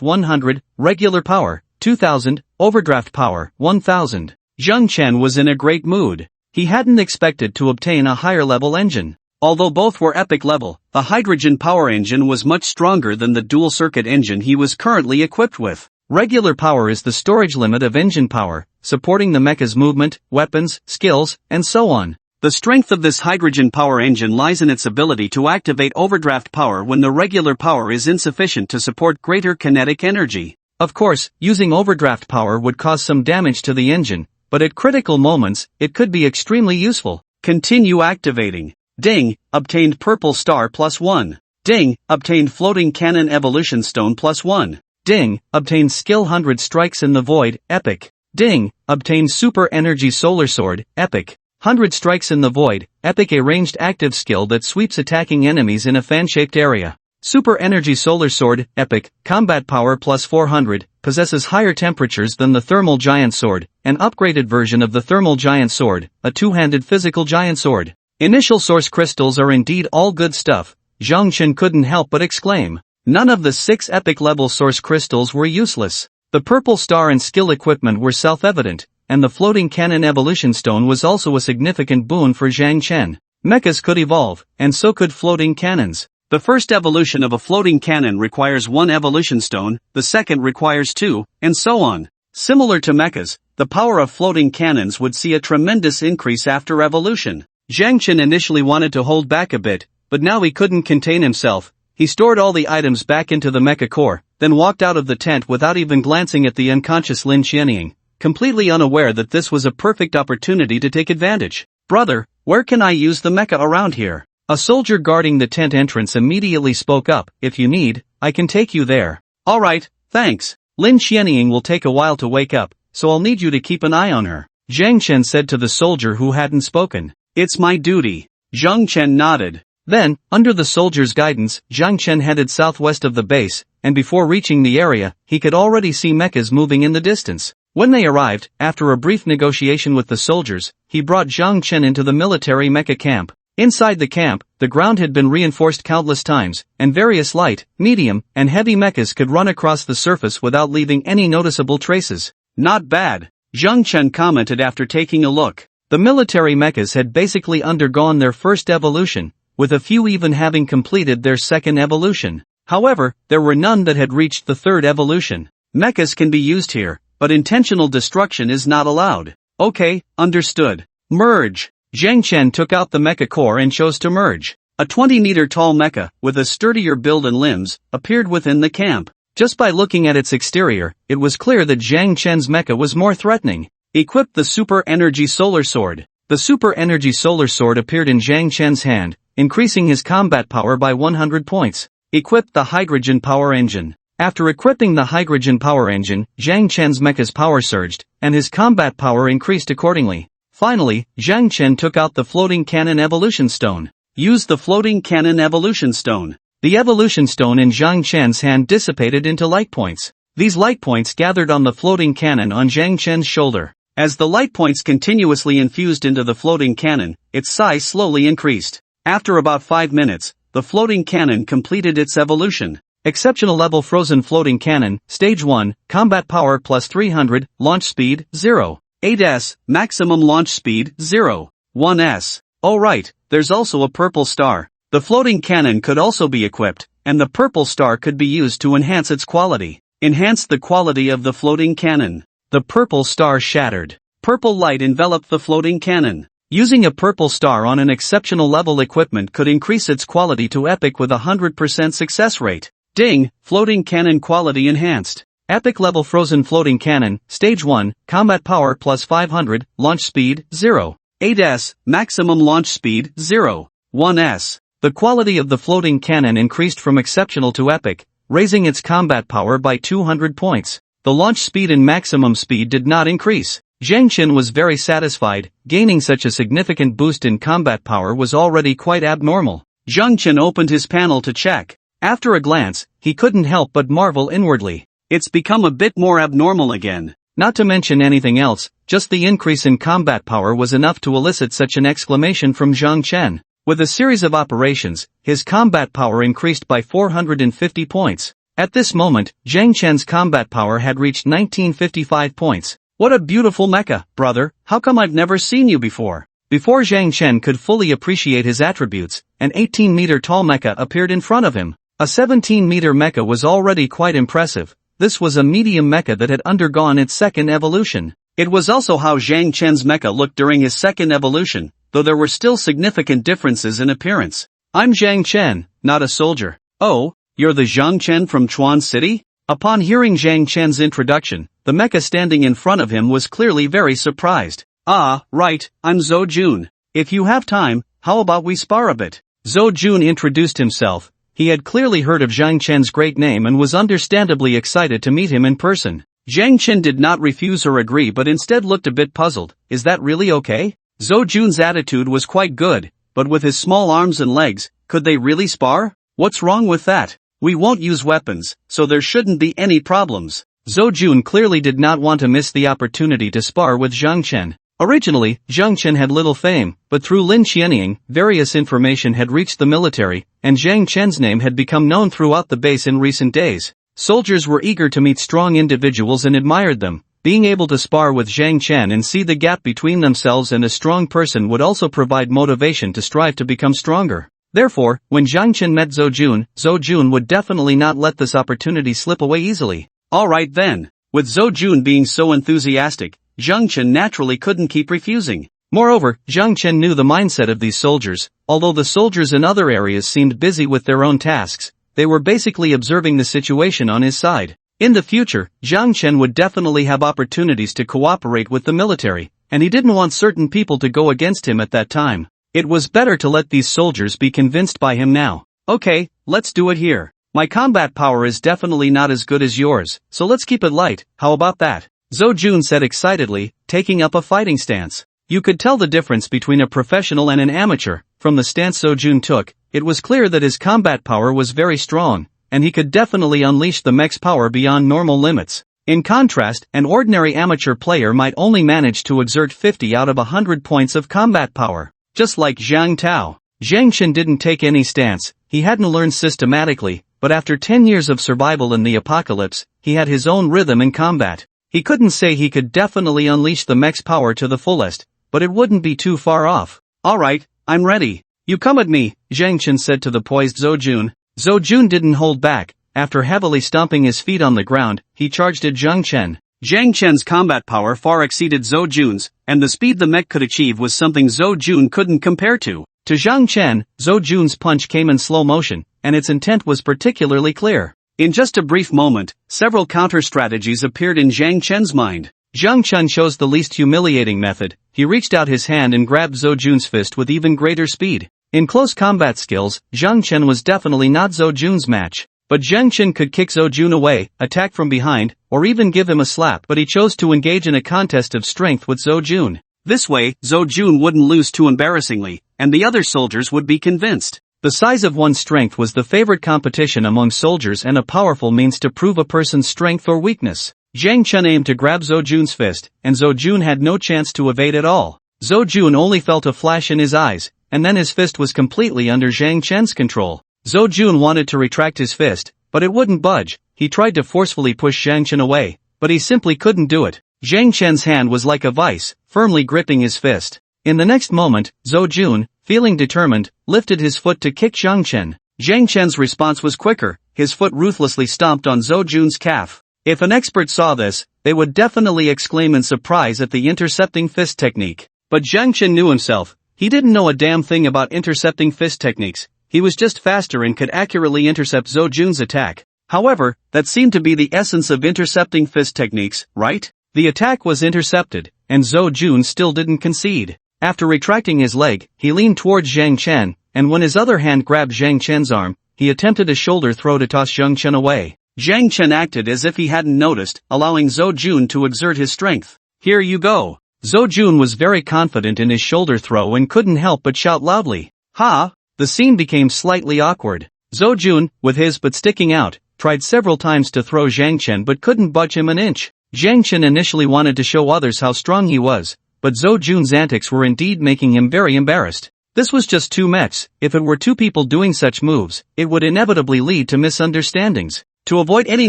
100, regular power, 2000, overdraft power, 1000. Zhang Chen was in a great mood. He hadn't expected to obtain a higher level engine. Although both were epic level, the hydrogen power engine was much stronger than the dual circuit engine he was currently equipped with. Regular power is the storage limit of engine power, supporting the mecha's movement, weapons, skills, and so on. The strength of this hydrogen power engine lies in its ability to activate overdraft power when the regular power is insufficient to support greater kinetic energy. Of course, using overdraft power would cause some damage to the engine, but at critical moments, it could be extremely useful. Continue activating. Ding, obtained purple star plus 1. Ding, obtained floating cannon evolution stone plus 1. Ding, obtained skill 100 strikes in the void, epic. Ding, obtained super energy solar sword, epic. 100 strikes in the void, epic, a ranged active skill that sweeps attacking enemies in a fan-shaped area. Super energy solar sword, epic, combat power plus 400, possesses higher temperatures than the thermal giant sword, an upgraded version of the thermal giant sword, a two-handed physical giant sword. Initial source crystals are indeed all good stuff. Zhang Chen couldn't help but exclaim. None of the 6 epic level source crystals were useless. The purple star and skill equipment were self-evident, and the floating cannon evolution stone was also a significant boon for Zhang Chen. Mechas could evolve, and so could floating cannons. The first evolution of a floating cannon requires 1 evolution stone, the second requires 2, and so on. Similar to mechas, the power of floating cannons would see a tremendous increase after evolution. Zhang Chen initially wanted to hold back a bit, but now he couldn't contain himself. He stored all the items back into the mecha core, then walked out of the tent without even glancing at the unconscious Lin Qianying, completely unaware that this was a perfect opportunity to take advantage. "Brother, where can I use the mecha around here?" A soldier guarding the tent entrance immediately spoke up. "If you need, I can take you there." "Alright, thanks. Lin Qianying will take a while to wake up, so I'll need you to keep an eye on her," Zhang Chen said to the soldier who hadn't spoken. "It's my duty." Zhang Chen nodded. Then, under the soldier's guidance, Zhang Chen headed southwest of the base, and before reaching the area, he could already see mechas moving in the distance. When they arrived, after a brief negotiation with the soldiers, he brought Zhang Chen into the military mecha camp. Inside the camp, the ground had been reinforced countless times, and various light, medium, and heavy mechas could run across the surface without leaving any noticeable traces. "Not bad," Zhang Chen commented after taking a look. The military mechas had basically undergone their first evolution, with a few even having completed their second evolution. However, there were none that had reached the third evolution. Mechas can be used here, but intentional destruction is not allowed. "Okay, understood. Merge." Zhang Chen took out the mecha core and chose to merge. A 20-meter-tall mecha, with a sturdier build and limbs, appeared within the camp. Just by looking at its exterior, it was clear that Zhang Chen's mecha was more threatening. Equip the Super Energy Solar Sword. The Super Energy Solar Sword appeared in Zhang Chen's hand, increasing his combat power by 100 points. Equip the Hydrogen Power Engine. After equipping the Hydrogen Power Engine, Zhang Chen's mecha's power surged, and his combat power increased accordingly. Finally, Zhang Chen took out the Floating Cannon Evolution Stone. Use the Floating Cannon Evolution Stone. The Evolution Stone in Zhang Chen's hand dissipated into light points. These light points gathered on the floating cannon on Zhang Chen's shoulder. As the light points continuously infused into the floating cannon, its size slowly increased. After about 5 minutes, the floating cannon completed its evolution. Exceptional level Frozen Floating Cannon, Stage 1, Combat Power plus 300, Launch Speed, 0. 8s, Maximum Launch Speed, 0. 1s. Oh right, there's also a purple star. The floating cannon could also be equipped, and the purple star could be used to enhance its quality. Enhance the quality of the floating cannon. The purple star shattered. Purple light enveloped the floating cannon. Using a purple star on an exceptional level equipment could increase its quality to epic with a 100% success rate. Ding, floating cannon quality enhanced. Epic level Frozen Floating Cannon, Stage 1, Combat Power plus 500, Launch Speed, 0. 8s, Maximum Launch Speed, 0. 1s. The quality of the floating cannon increased from exceptional to epic, raising its combat power by 200 points. The launch speed and maximum speed did not increase. Zhang Chen was very satisfied. Gaining such a significant boost in combat power was already quite abnormal. Zhang Chen opened his panel to check. After a glance, he couldn't help but marvel inwardly. It's become a bit more abnormal again. Not to mention anything else, just the increase in combat power was enough to elicit such an exclamation from Zhang Chen. With a series of operations, his combat power increased by 450 points. At this moment, Zhang Chen's combat power had reached 1955 points. What a beautiful mecha, brother, how come I've never seen you before? Before Zhang Chen could fully appreciate his attributes, an 18-meter-tall mecha appeared in front of him. A 17-meter mecha was already quite impressive. This was a medium mecha that had undergone its second evolution. It was also how Zhang Chen's mecha looked during his second evolution, though there were still significant differences in appearance. I'm Zhang Chen, not a soldier. Oh, you're the Zhang Chen from Chuan City? Upon hearing Zhang Chen's introduction, the mecha standing in front of him was clearly very surprised. Ah, right, I'm Zhou Jun. If you have time, how about we spar a bit? Zhou Jun introduced himself. He had clearly heard of Zhang Chen's great name and was understandably excited to meet him in person. Zhang Chen did not refuse or agree but instead looked a bit puzzled. Is that really okay? Zhou Jun's attitude was quite good, but with his small arms and legs, could they really spar? What's wrong with that? We won't use weapons, so there shouldn't be any problems. Zhou Jun clearly did not want to miss the opportunity to spar with Zhang Chen. Originally, Zhang Chen had little fame, but through Lin Qianying, various information had reached the military, and Zhang Chen's name had become known throughout the base in recent days. Soldiers were eager to meet strong individuals and admired them. Being able to spar with Zhang Chen and see the gap between themselves and a strong person would also provide motivation to strive to become stronger. Therefore, when Zhang Chen met Zhou Jun would definitely not let this opportunity slip away easily. Alright then, With Zhou Jun being so enthusiastic, Zhang Chen naturally couldn't keep refusing. Moreover, Zhang Chen knew the mindset of these soldiers. Although the soldiers in other areas seemed busy with their own tasks, they were basically observing the situation on his side. In the future, Zhang Chen would definitely have opportunities to cooperate with the military, and he didn't want certain people to go against him at that time. It was better to let these soldiers be convinced by him now. Okay, let's do it here. My combat power is definitely not as good as yours, so let's keep it light, how about that? Zhou Jun said excitedly, taking up a fighting stance. You could tell the difference between a professional and an amateur. From the stance Zhou Jun took, it was clear that his combat power was very strong, and he could definitely unleash the mech's power beyond normal limits. In contrast, an ordinary amateur player might only manage to exert 50 out of 100 points of combat power. Just like Zhang Tao. Zhang Chen didn't take any stance, he hadn't learned systematically, but after 10 years of survival in the apocalypse, he had his own rhythm in combat. He couldn't say he could definitely unleash the mech's power to the fullest, but it wouldn't be too far off. Alright, I'm ready. You come at me, Zhang Chen said to the poised Zhou Jun. Zhou Jun didn't hold back. After heavily stomping his feet on the ground, he charged at Zhang Chen. Zhang Chen's combat power far exceeded Zhou Jun's, and the speed the mech could achieve was something Zhou Jun couldn't compare to. To Zhang Chen, Zhou Jun's punch came in slow motion, and its intent was particularly clear. In just a brief moment, several counter-strategies appeared in Zhang Chen's mind. Zhang Chen chose the least humiliating method. He reached out his hand and grabbed Zhou Jun's fist with even greater speed. In close combat skills, Zhang Chen was definitely not Zhou Jun's match. But Zhang Chen could kick Zhou Jun away, attack from behind, or even give him a slap, but he chose to engage in a contest of strength with Zhou Jun. This way, Zhou Jun wouldn't lose too embarrassingly, and the other soldiers would be convinced. The size of one's strength was the favorite competition among soldiers and a powerful means to prove a person's strength or weakness. Zhang Chen aimed to grab Zhou Jun's fist, and Zhou Jun had no chance to evade at all. Zhou Jun only felt a flash in his eyes, and then his fist was completely under Zhang Chen's control. Zhou Jun wanted to retract his fist, but it wouldn't budge. He tried to forcefully push Zhang Chen away, but he simply couldn't do it. Zhang Chen's hand was like a vice, firmly gripping his fist. In the next moment, Zhou Jun, feeling determined, lifted his foot to kick Zhang Chen. Zhang Chen's response was quicker. His foot ruthlessly stomped on Zhou Jun's calf. If an expert saw this, they would definitely exclaim in surprise at the intercepting fist technique. But Zhang Chen knew himself. He didn't know a damn thing about intercepting fist techniques. He was just faster and could accurately intercept Zhou Jun's attack. However, that seemed to be the essence of intercepting fist techniques, right? The attack was intercepted, and Zhou Jun still didn't concede. After retracting his leg, he leaned towards Zhang Chen, and when his other hand grabbed Zhang Chen's arm, he attempted a shoulder throw to toss Zhang Chen away. Zhang Chen acted as if he hadn't noticed, allowing Zhou Jun to exert his strength. Here you go. Zhou Jun was very confident in his shoulder throw and couldn't help but shout loudly. Ha! The scene became slightly awkward. Zhou Jun, with his butt sticking out, tried several times to throw Zhang Chen but couldn't budge him an inch. Zhang Chen initially wanted to show others how strong he was, but Zhou Jun's antics were indeed making him very embarrassed. This was just two mechs. If it were two people doing such moves, it would inevitably lead to misunderstandings. To avoid any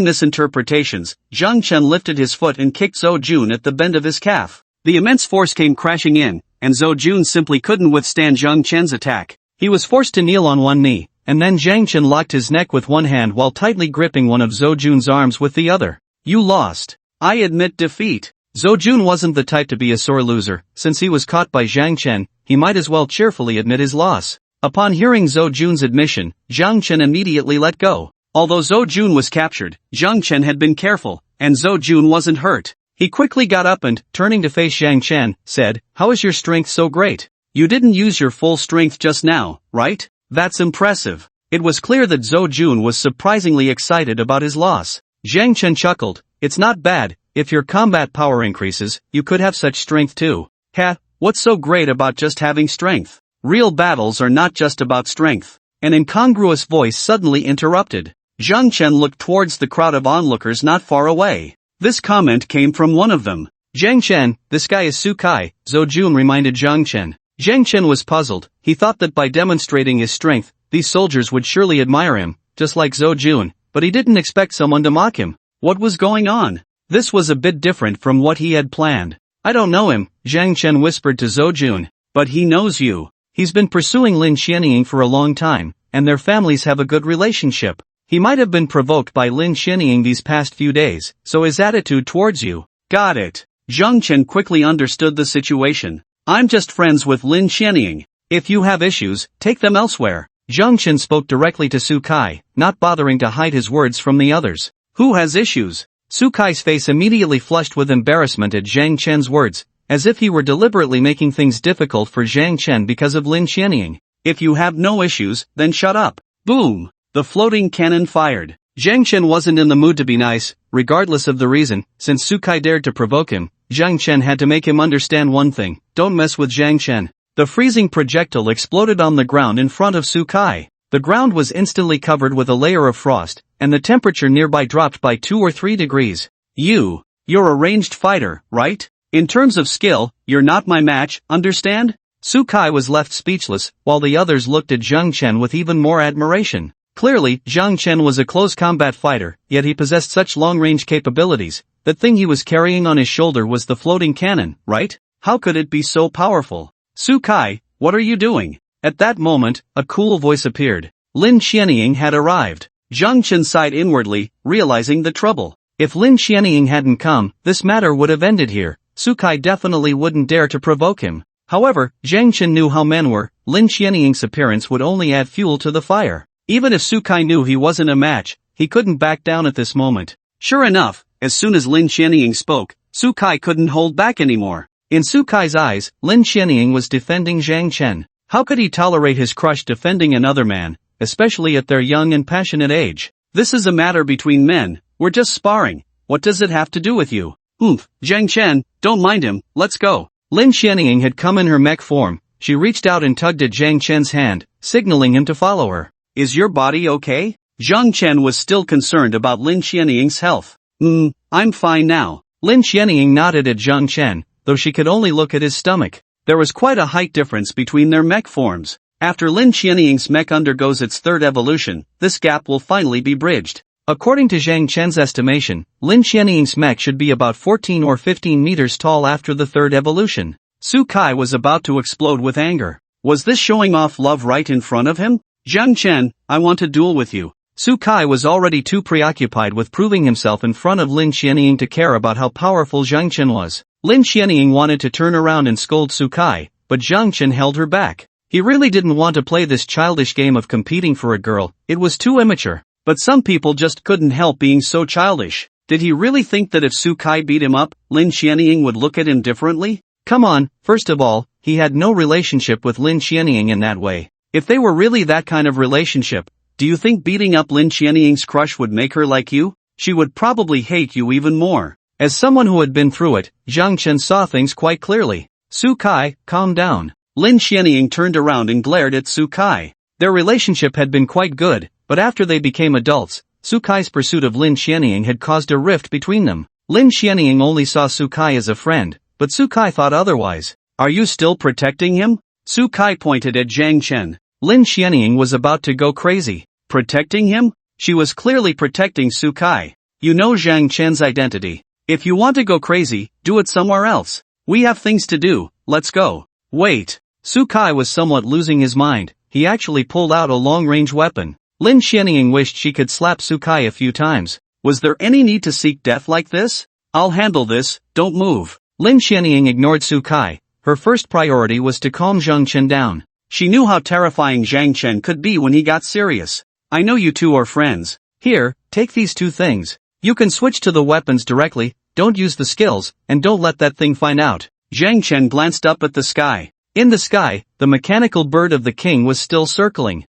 misinterpretations, Zhang Chen lifted his foot and kicked Zhou Jun at the bend of his calf. The immense force came crashing in, and Zhou Jun simply couldn't withstand Zhang Chen's attack. He was forced to kneel on one knee, and then Zhang Chen locked his neck with one hand while tightly gripping one of Zhou Jun's arms with the other. You lost. I admit defeat. Zhou Jun wasn't the type to be a sore loser. Since he was caught by Zhang Chen, he might as well cheerfully admit his loss. Upon hearing Zhou Jun's admission, Zhang Chen immediately let go. Although Zhou Jun was captured, Zhang Chen had been careful, and Zhou Jun wasn't hurt. He quickly got up and, turning to face Zhang Chen, said, "How is your strength so great? You didn't use your full strength just now, right? That's impressive." It was clear that Zhou Jun was surprisingly excited about his loss. Zhang Chen chuckled. "It's not bad. If your combat power increases, you could have such strength too." "Ha, what's so great about just having strength? Real battles are not just about strength." An incongruous voice suddenly interrupted. Zhang Chen looked towards the crowd of onlookers not far away. This comment came from one of them. "Zhang Chen, this guy is Su Kai," Zhou Jun reminded Zhang Chen. Zhang Chen was puzzled. He thought that by demonstrating his strength, these soldiers would surely admire him, just like Zhou Jun, but he didn't expect someone to mock him. What was going on? This was a bit different from what he had planned. "I don't know him," Zhang Chen whispered to Zhou Jun. "But he knows you. He's been pursuing Lin Xianying for a long time, and their families have a good relationship." He might have been provoked by Lin Xianying these past few days, so his attitude towards you. Got it. Zhang Chen quickly understood the situation. I'm just friends with Lin Xianying. If you have issues, take them elsewhere. Zhang Chen spoke directly to Su Kai, not bothering to hide his words from the others. Who has issues? Su Kai's face immediately flushed with embarrassment at Zhang Chen's words, as if he were deliberately making things difficult for Zhang Chen because of Lin Xianying. If you have no issues, then shut up. Boom! The floating cannon fired. Zhang Chen wasn't in the mood to be nice, regardless of the reason. Since Su Kai dared to provoke him, Zhang Chen had to make him understand one thing: don't mess with Zhang Chen. The freezing projectile exploded on the ground in front of Su Kai. The ground was instantly covered with a layer of frost, and the temperature nearby dropped by 2 or 3 degrees. You're a ranged fighter, right? In terms of skill, you're not my match, understand? Su Kai was left speechless, while the others looked at Zhang Chen with even more admiration. Clearly, Zhang Chen was a close combat fighter, yet he possessed such long-range capabilities. The thing he was carrying on his shoulder was the floating cannon, right? How could it be so powerful? Su Kai, what are you doing? At that moment, a cool voice appeared. Lin Xianying had arrived. Zhang Chen sighed inwardly, realizing the trouble. If Lin Xianying hadn't come, this matter would have ended here. Su Kai definitely wouldn't dare to provoke him. However, Zhang Chen knew how men were. Lin Xianying's appearance would only add fuel to the fire. Even if Su Kai knew he wasn't a match, he couldn't back down at this moment. Sure enough, as soon as Lin Xianying spoke, Su Kai couldn't hold back anymore. In Su Kai's eyes, Lin Xianying was defending Zhang Chen. How could he tolerate his crush defending another man, especially at their young and passionate age? This is a matter between men. We're just sparring. What does it have to do with you? Zhang Chen, don't mind him, let's go. Lin Xianying had come in her mech form. She reached out and tugged at Zhang Chen's hand, signaling him to follow her. Is your body okay? Zhang Chen was still concerned about Lin Xianying's health. I'm fine now. Lin Xianying nodded at Zhang Chen, though she could only look at his stomach. There was quite a height difference between their mech forms. After Lin Xianying's mech undergoes its third evolution, this gap will finally be bridged. According to Zhang Chen's estimation, Lin Xianying's mech should be about 14 or 15 meters tall after the third evolution. Su Kai was about to explode with anger. Was this showing off love right in front of him? Zhang Chen, I want to duel with you. Su Kai was already too preoccupied with proving himself in front of Lin Xianying to care about how powerful Zhang Chen was. Lin Xianying wanted to turn around and scold Su Kai, but Zhang Chen held her back. He really didn't want to play this childish game of competing for a girl. It was too immature. But some people just couldn't help being so childish. Did he really think that if Su Kai beat him up, Lin Xianying would look at him differently? Come on, first of all, he had no relationship with Lin Xianying in that way. If they were really that kind of relationship, do you think beating up Lin Xianying's crush would make her like you? She would probably hate you even more. As someone who had been through it, Zhang Chen saw things quite clearly. Su Kai, calm down. Lin Xianying turned around and glared at Su Kai. Their relationship had been quite good, but after they became adults, Su Kai's pursuit of Lin Xianying had caused a rift between them. Lin Xianying only saw Su Kai as a friend, but Su Kai thought otherwise. Are you still protecting him? Su Kai pointed at Zhang Chen. Lin Xianying was about to go crazy. Protecting him? She was clearly protecting Su Kai. You know Zhang Chen's identity. If you want to go crazy, do it somewhere else. We have things to do, let's go. Wait. Su Kai was somewhat losing his mind. He actually pulled out a long-range weapon. Lin Xianying wished she could slap Su Kai a few times. Was there any need to seek death like this? I'll handle this, don't move. Lin Xianying ignored Su Kai. Her first priority was to calm Zhang Chen down. She knew how terrifying Zhang Chen could be when he got serious. I know you two are friends. Here, take these two things. You can switch to the weapons directly, don't use the skills, and don't let that thing find out. Zhang Chen glanced up at the sky. In the sky, the mechanical bird of the king was still circling.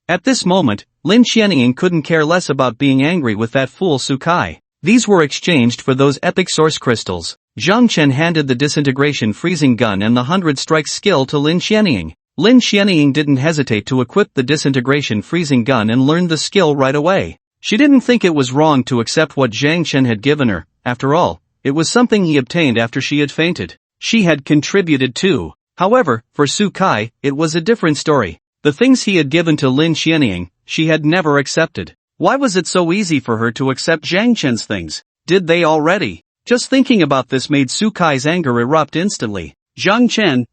At this moment, Lin Xianying couldn't care less about being angry with that fool Su Kai. These were exchanged for those epic source crystals. Zhang Chen handed the disintegration freezing gun and the 100 strikes skill to Lin Xianying. Lin Xianying didn't hesitate to equip the disintegration freezing gun and learned the skill right away. She didn't think it was wrong to accept what Zhang Chen had given her. After all, it was something he obtained after she had fainted. She had contributed too. However, for Su Kai, it was a different story. The things he had given to Lin Xianying, she had never accepted. Why was it so easy for her to accept Zhang Chen's things? Did they already? Just thinking about this made Su Kai's anger erupt instantly. Zhang Chen,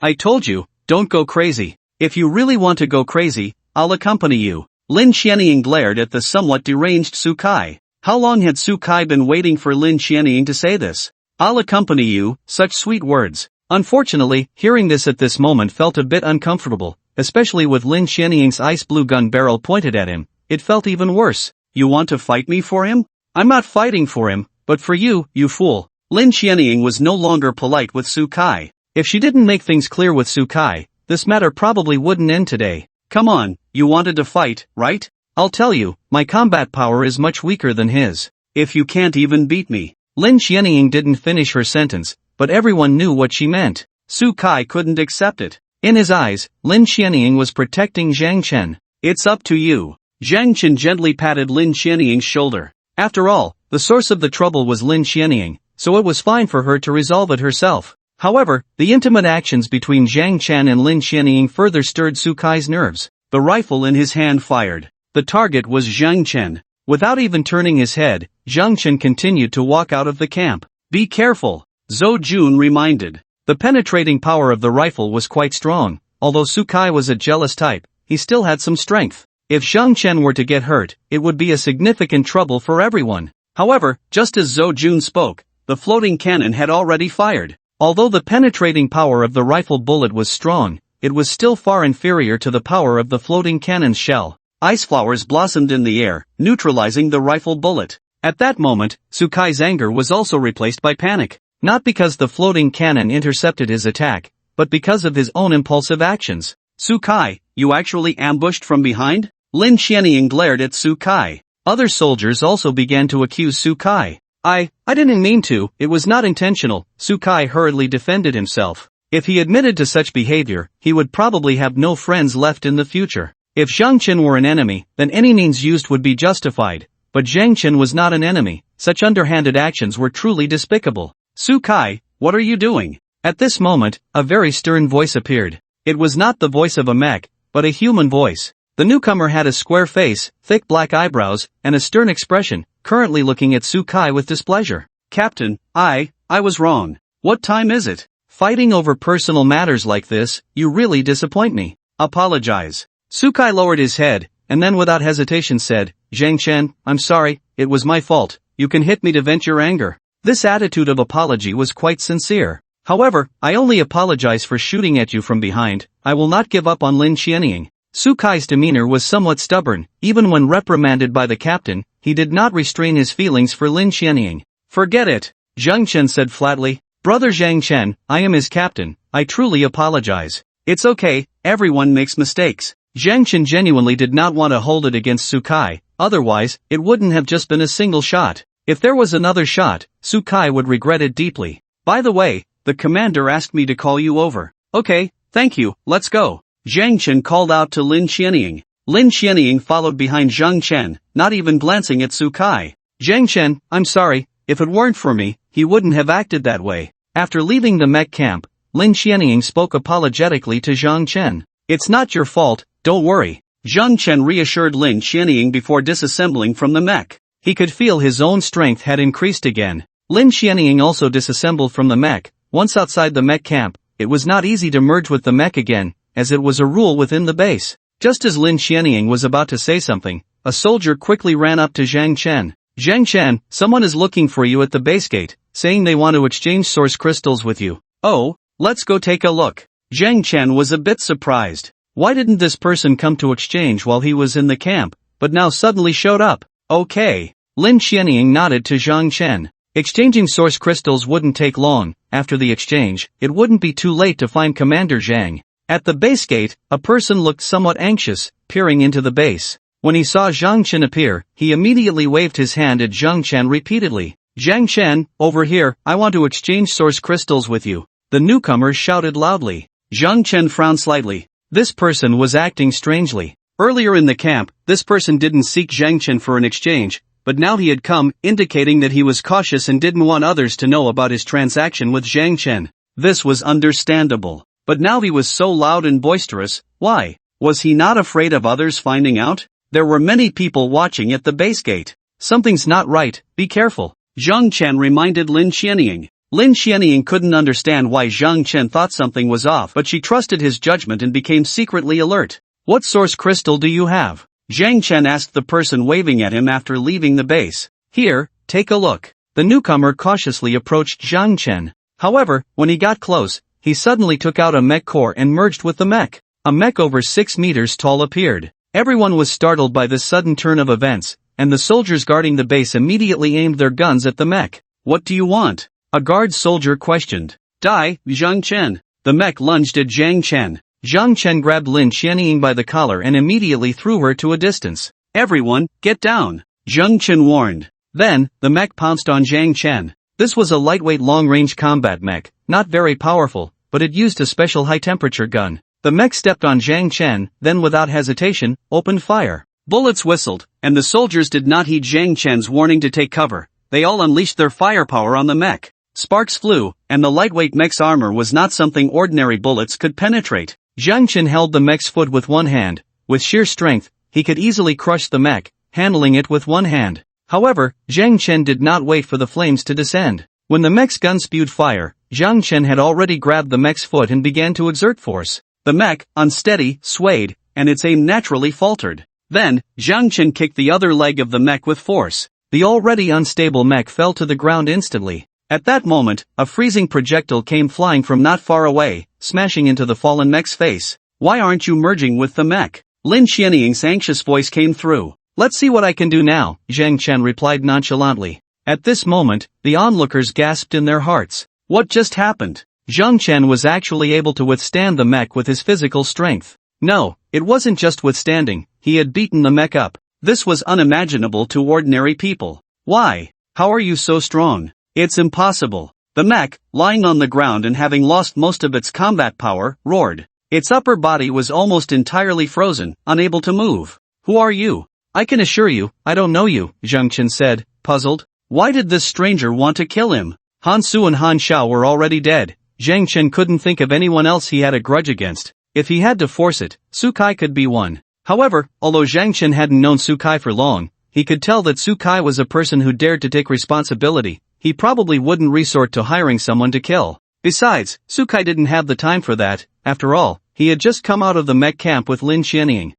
I told you, don't go crazy. If you really want to go crazy, I'll accompany you. Lin Xianying glared at the somewhat deranged Sukai. How long had Sukai been waiting for Lin Xianying to say this? "I'll accompany you," such sweet words. Unfortunately, hearing this at this moment felt a bit uncomfortable, especially with Lin Xianying's ice blue gun barrel pointed at him. It felt even worse. "You want to fight me for him?" "I'm not fighting for him, but for you, you fool." Lin Xianying was no longer polite with Sukai. If she didn't make things clear with Sukai, this matter probably wouldn't end today. "Come on, you wanted to fight, right? I'll tell you, my combat power is much weaker than his. If you can't even beat me." Lin Xianying didn't finish her sentence, but everyone knew what she meant. Sukai couldn't accept it. In his eyes, Lin Xianying was protecting Zhang Chen. "It's up to you." Zhang Chen gently patted Lin Xianying's shoulder. After all, the source of the trouble was Lin Xianying, so it was fine for her to resolve it herself. However, the intimate actions between Zhang Chen and Lin Xianying further stirred Sukai's nerves. The rifle in his hand fired. The target was Zhang Chen. Without even turning his head, Zhang Chen continued to walk out of the camp. "Be careful," Zhou Jun reminded. The penetrating power of the rifle was quite strong. Although Sukai was a jealous type, he still had some strength. If Zhang Chen were to get hurt, it would be a significant trouble for everyone. However, just as Zhou Jun spoke, the floating cannon had already fired. Although the penetrating power of the rifle bullet was strong, it was still far inferior to the power of the floating cannon's shell. Ice flowers blossomed in the air, neutralizing the rifle bullet. At that moment, Sukai's anger was also replaced by panic. Not because the floating cannon intercepted his attack, but because of his own impulsive actions. "Sukai, you actually ambushed from behind?" Lin Xianying glared at Sukai. Other soldiers also began to accuse Sukai. I didn't mean to, it was not intentional," Sukai hurriedly defended himself. If he admitted to such behavior, he would probably have no friends left in the future. If Zhang Chen were an enemy, then any means used would be justified. But Zhang Chen was not an enemy. Such underhanded actions were truly despicable. "Sukai, what are you doing?" At this moment, a very stern voice appeared. It was not the voice of a mech, but a human voice. The newcomer had a square face, thick black eyebrows, and a stern expression, currently looking at Sukai with displeasure. "Captain, I was wrong. What time is it? Fighting over personal matters like this, you really disappoint me. Apologize." Sukai lowered his head, and then without hesitation said, "Zhang Chen, I'm sorry, it was my fault. You can hit me to vent your anger." This attitude of apology was quite sincere. "However, I only apologize for shooting at you from behind. I will not give up on Lin Xianying." Sukai's demeanor was somewhat stubborn. Even when reprimanded by the captain, he did not restrain his feelings for Lin Xianying. "Forget it," Zhang Chen said flatly. "Brother Zhang Chen, I am his captain. I truly apologize." "It's okay, everyone makes mistakes." Zhang Chen genuinely did not want to hold it against Sukai, otherwise, it wouldn't have just been a single shot. If there was another shot, Sukai would regret it deeply. "By the way, the commander asked me to call you over." "Okay, thank you, let's go." Zhang Chen called out to Lin Xianying. Lin Xianying followed behind Zhang Chen, not even glancing at Sukai. "Zhang Chen, I'm sorry, if it weren't for me, he wouldn't have acted that way." After leaving the mech camp, Lin Xianying spoke apologetically to Zhang Chen. "It's not your fault, don't worry." Zhang Chen reassured Lin Xianying before disassembling from the mech. He could feel his own strength had increased again. Lin Xianying also disassembled from the mech. Once outside the mech camp, it was not easy to merge with the mech again, as it was a rule within the base. Just as Lin Xianying was about to say something, a soldier quickly ran up to Zhang Chen. "Zhang Chen, someone is looking for you at the base gate, saying they want to exchange source crystals with you." "Oh, let's go take a look." Zhang Chen was a bit surprised. Why didn't this person come to exchange while he was in the camp, but now suddenly showed up? "Okay." Lin Xianying nodded to Zhang Chen. Exchanging source crystals wouldn't take long. After the exchange, it wouldn't be too late to find Commander Zhang. At the base gate, a person looked somewhat anxious, peering into the base. When he saw Zhang Chen appear, he immediately waved his hand at Zhang Chen repeatedly. "Zhang Chen, over here, I want to exchange source crystals with you." The newcomer shouted loudly. Zhang Chen frowned slightly. This person was acting strangely. Earlier in the camp, this person didn't seek Zhang Chen for an exchange, but now he had come, indicating that he was cautious and didn't want others to know about his transaction with Zhang Chen. This was understandable. But now he was so loud and boisterous. Why? Was he not afraid of others finding out? There were many people watching at the base gate. "Something's not right, be careful," Zhang Chen reminded Lin Xianying. Lin Xianying couldn't understand why Zhang Chen thought something was off, but she trusted his judgment and became secretly alert. "What source crystal do you have?" Zhang Chen asked the person waving at him after leaving the base. "Here, take a look." The newcomer cautiously approached Zhang Chen. However, when he got close, he suddenly took out a mech core and merged with the mech. A mech over 6 meters tall appeared. Everyone was startled by this sudden turn of events, and the soldiers guarding the base immediately aimed their guns at the mech. "What do you want?" a guard soldier questioned. "Die, Zhang Chen." The mech lunged at Zhang Chen. Zhang Chen grabbed Lin Qianying by the collar and immediately threw her to a distance. "Everyone, get down," Zhang Chen warned. Then, the mech pounced on Zhang Chen. This was a lightweight long-range combat mech, not very powerful, but it used a special high-temperature gun. The mech stepped on Zhang Chen, then without hesitation, opened fire. Bullets whistled, and the soldiers did not heed Zhang Chen's warning to take cover. They all unleashed their firepower on the mech. Sparks flew, and the lightweight mech's armor was not something ordinary bullets could penetrate. Zhang Chen held the mech's foot with one hand. With sheer strength, he could easily crush the mech, handling it with one hand. However, Zhang Chen did not wait for the flames to descend. When the mech's gun spewed fire, Zhang Chen had already grabbed the mech's foot and began to exert force. The mech, unsteady, swayed, and its aim naturally faltered. Then, Zhang Chen kicked the other leg of the mech with force. The already unstable mech fell to the ground instantly. At that moment, a freezing projectile came flying from not far away, smashing into the fallen mech's face. "Why aren't you merging with the mech?" Lin Qianying's anxious voice came through. "Let's see what I can do now," Zhang Chen replied nonchalantly. At this moment, the onlookers gasped in their hearts. What just happened? Zhang Chen was actually able to withstand the mech with his physical strength. No, it wasn't just withstanding, he had beaten the mech up. This was unimaginable to ordinary people. "Why? How are you so strong?" "It's impossible." The mech, lying on the ground and having lost most of its combat power, roared. Its upper body was almost entirely frozen, unable to move. "Who are you?" "I can assure you, I don't know you," Zhang Chen said, puzzled. Why did this stranger want to kill him? Han Su and Han Xiao were already dead. Zhang Chen couldn't think of anyone else he had a grudge against. If he had to force it, Su Kai could be one. However, although Zhang Chen hadn't known Su Kai for long, he could tell that Su Kai was a person who dared to take responsibility. He probably wouldn't resort to hiring someone to kill. Besides, Su Kai didn't have the time for that. After all, he had just come out of the mech camp with Lin Qianying.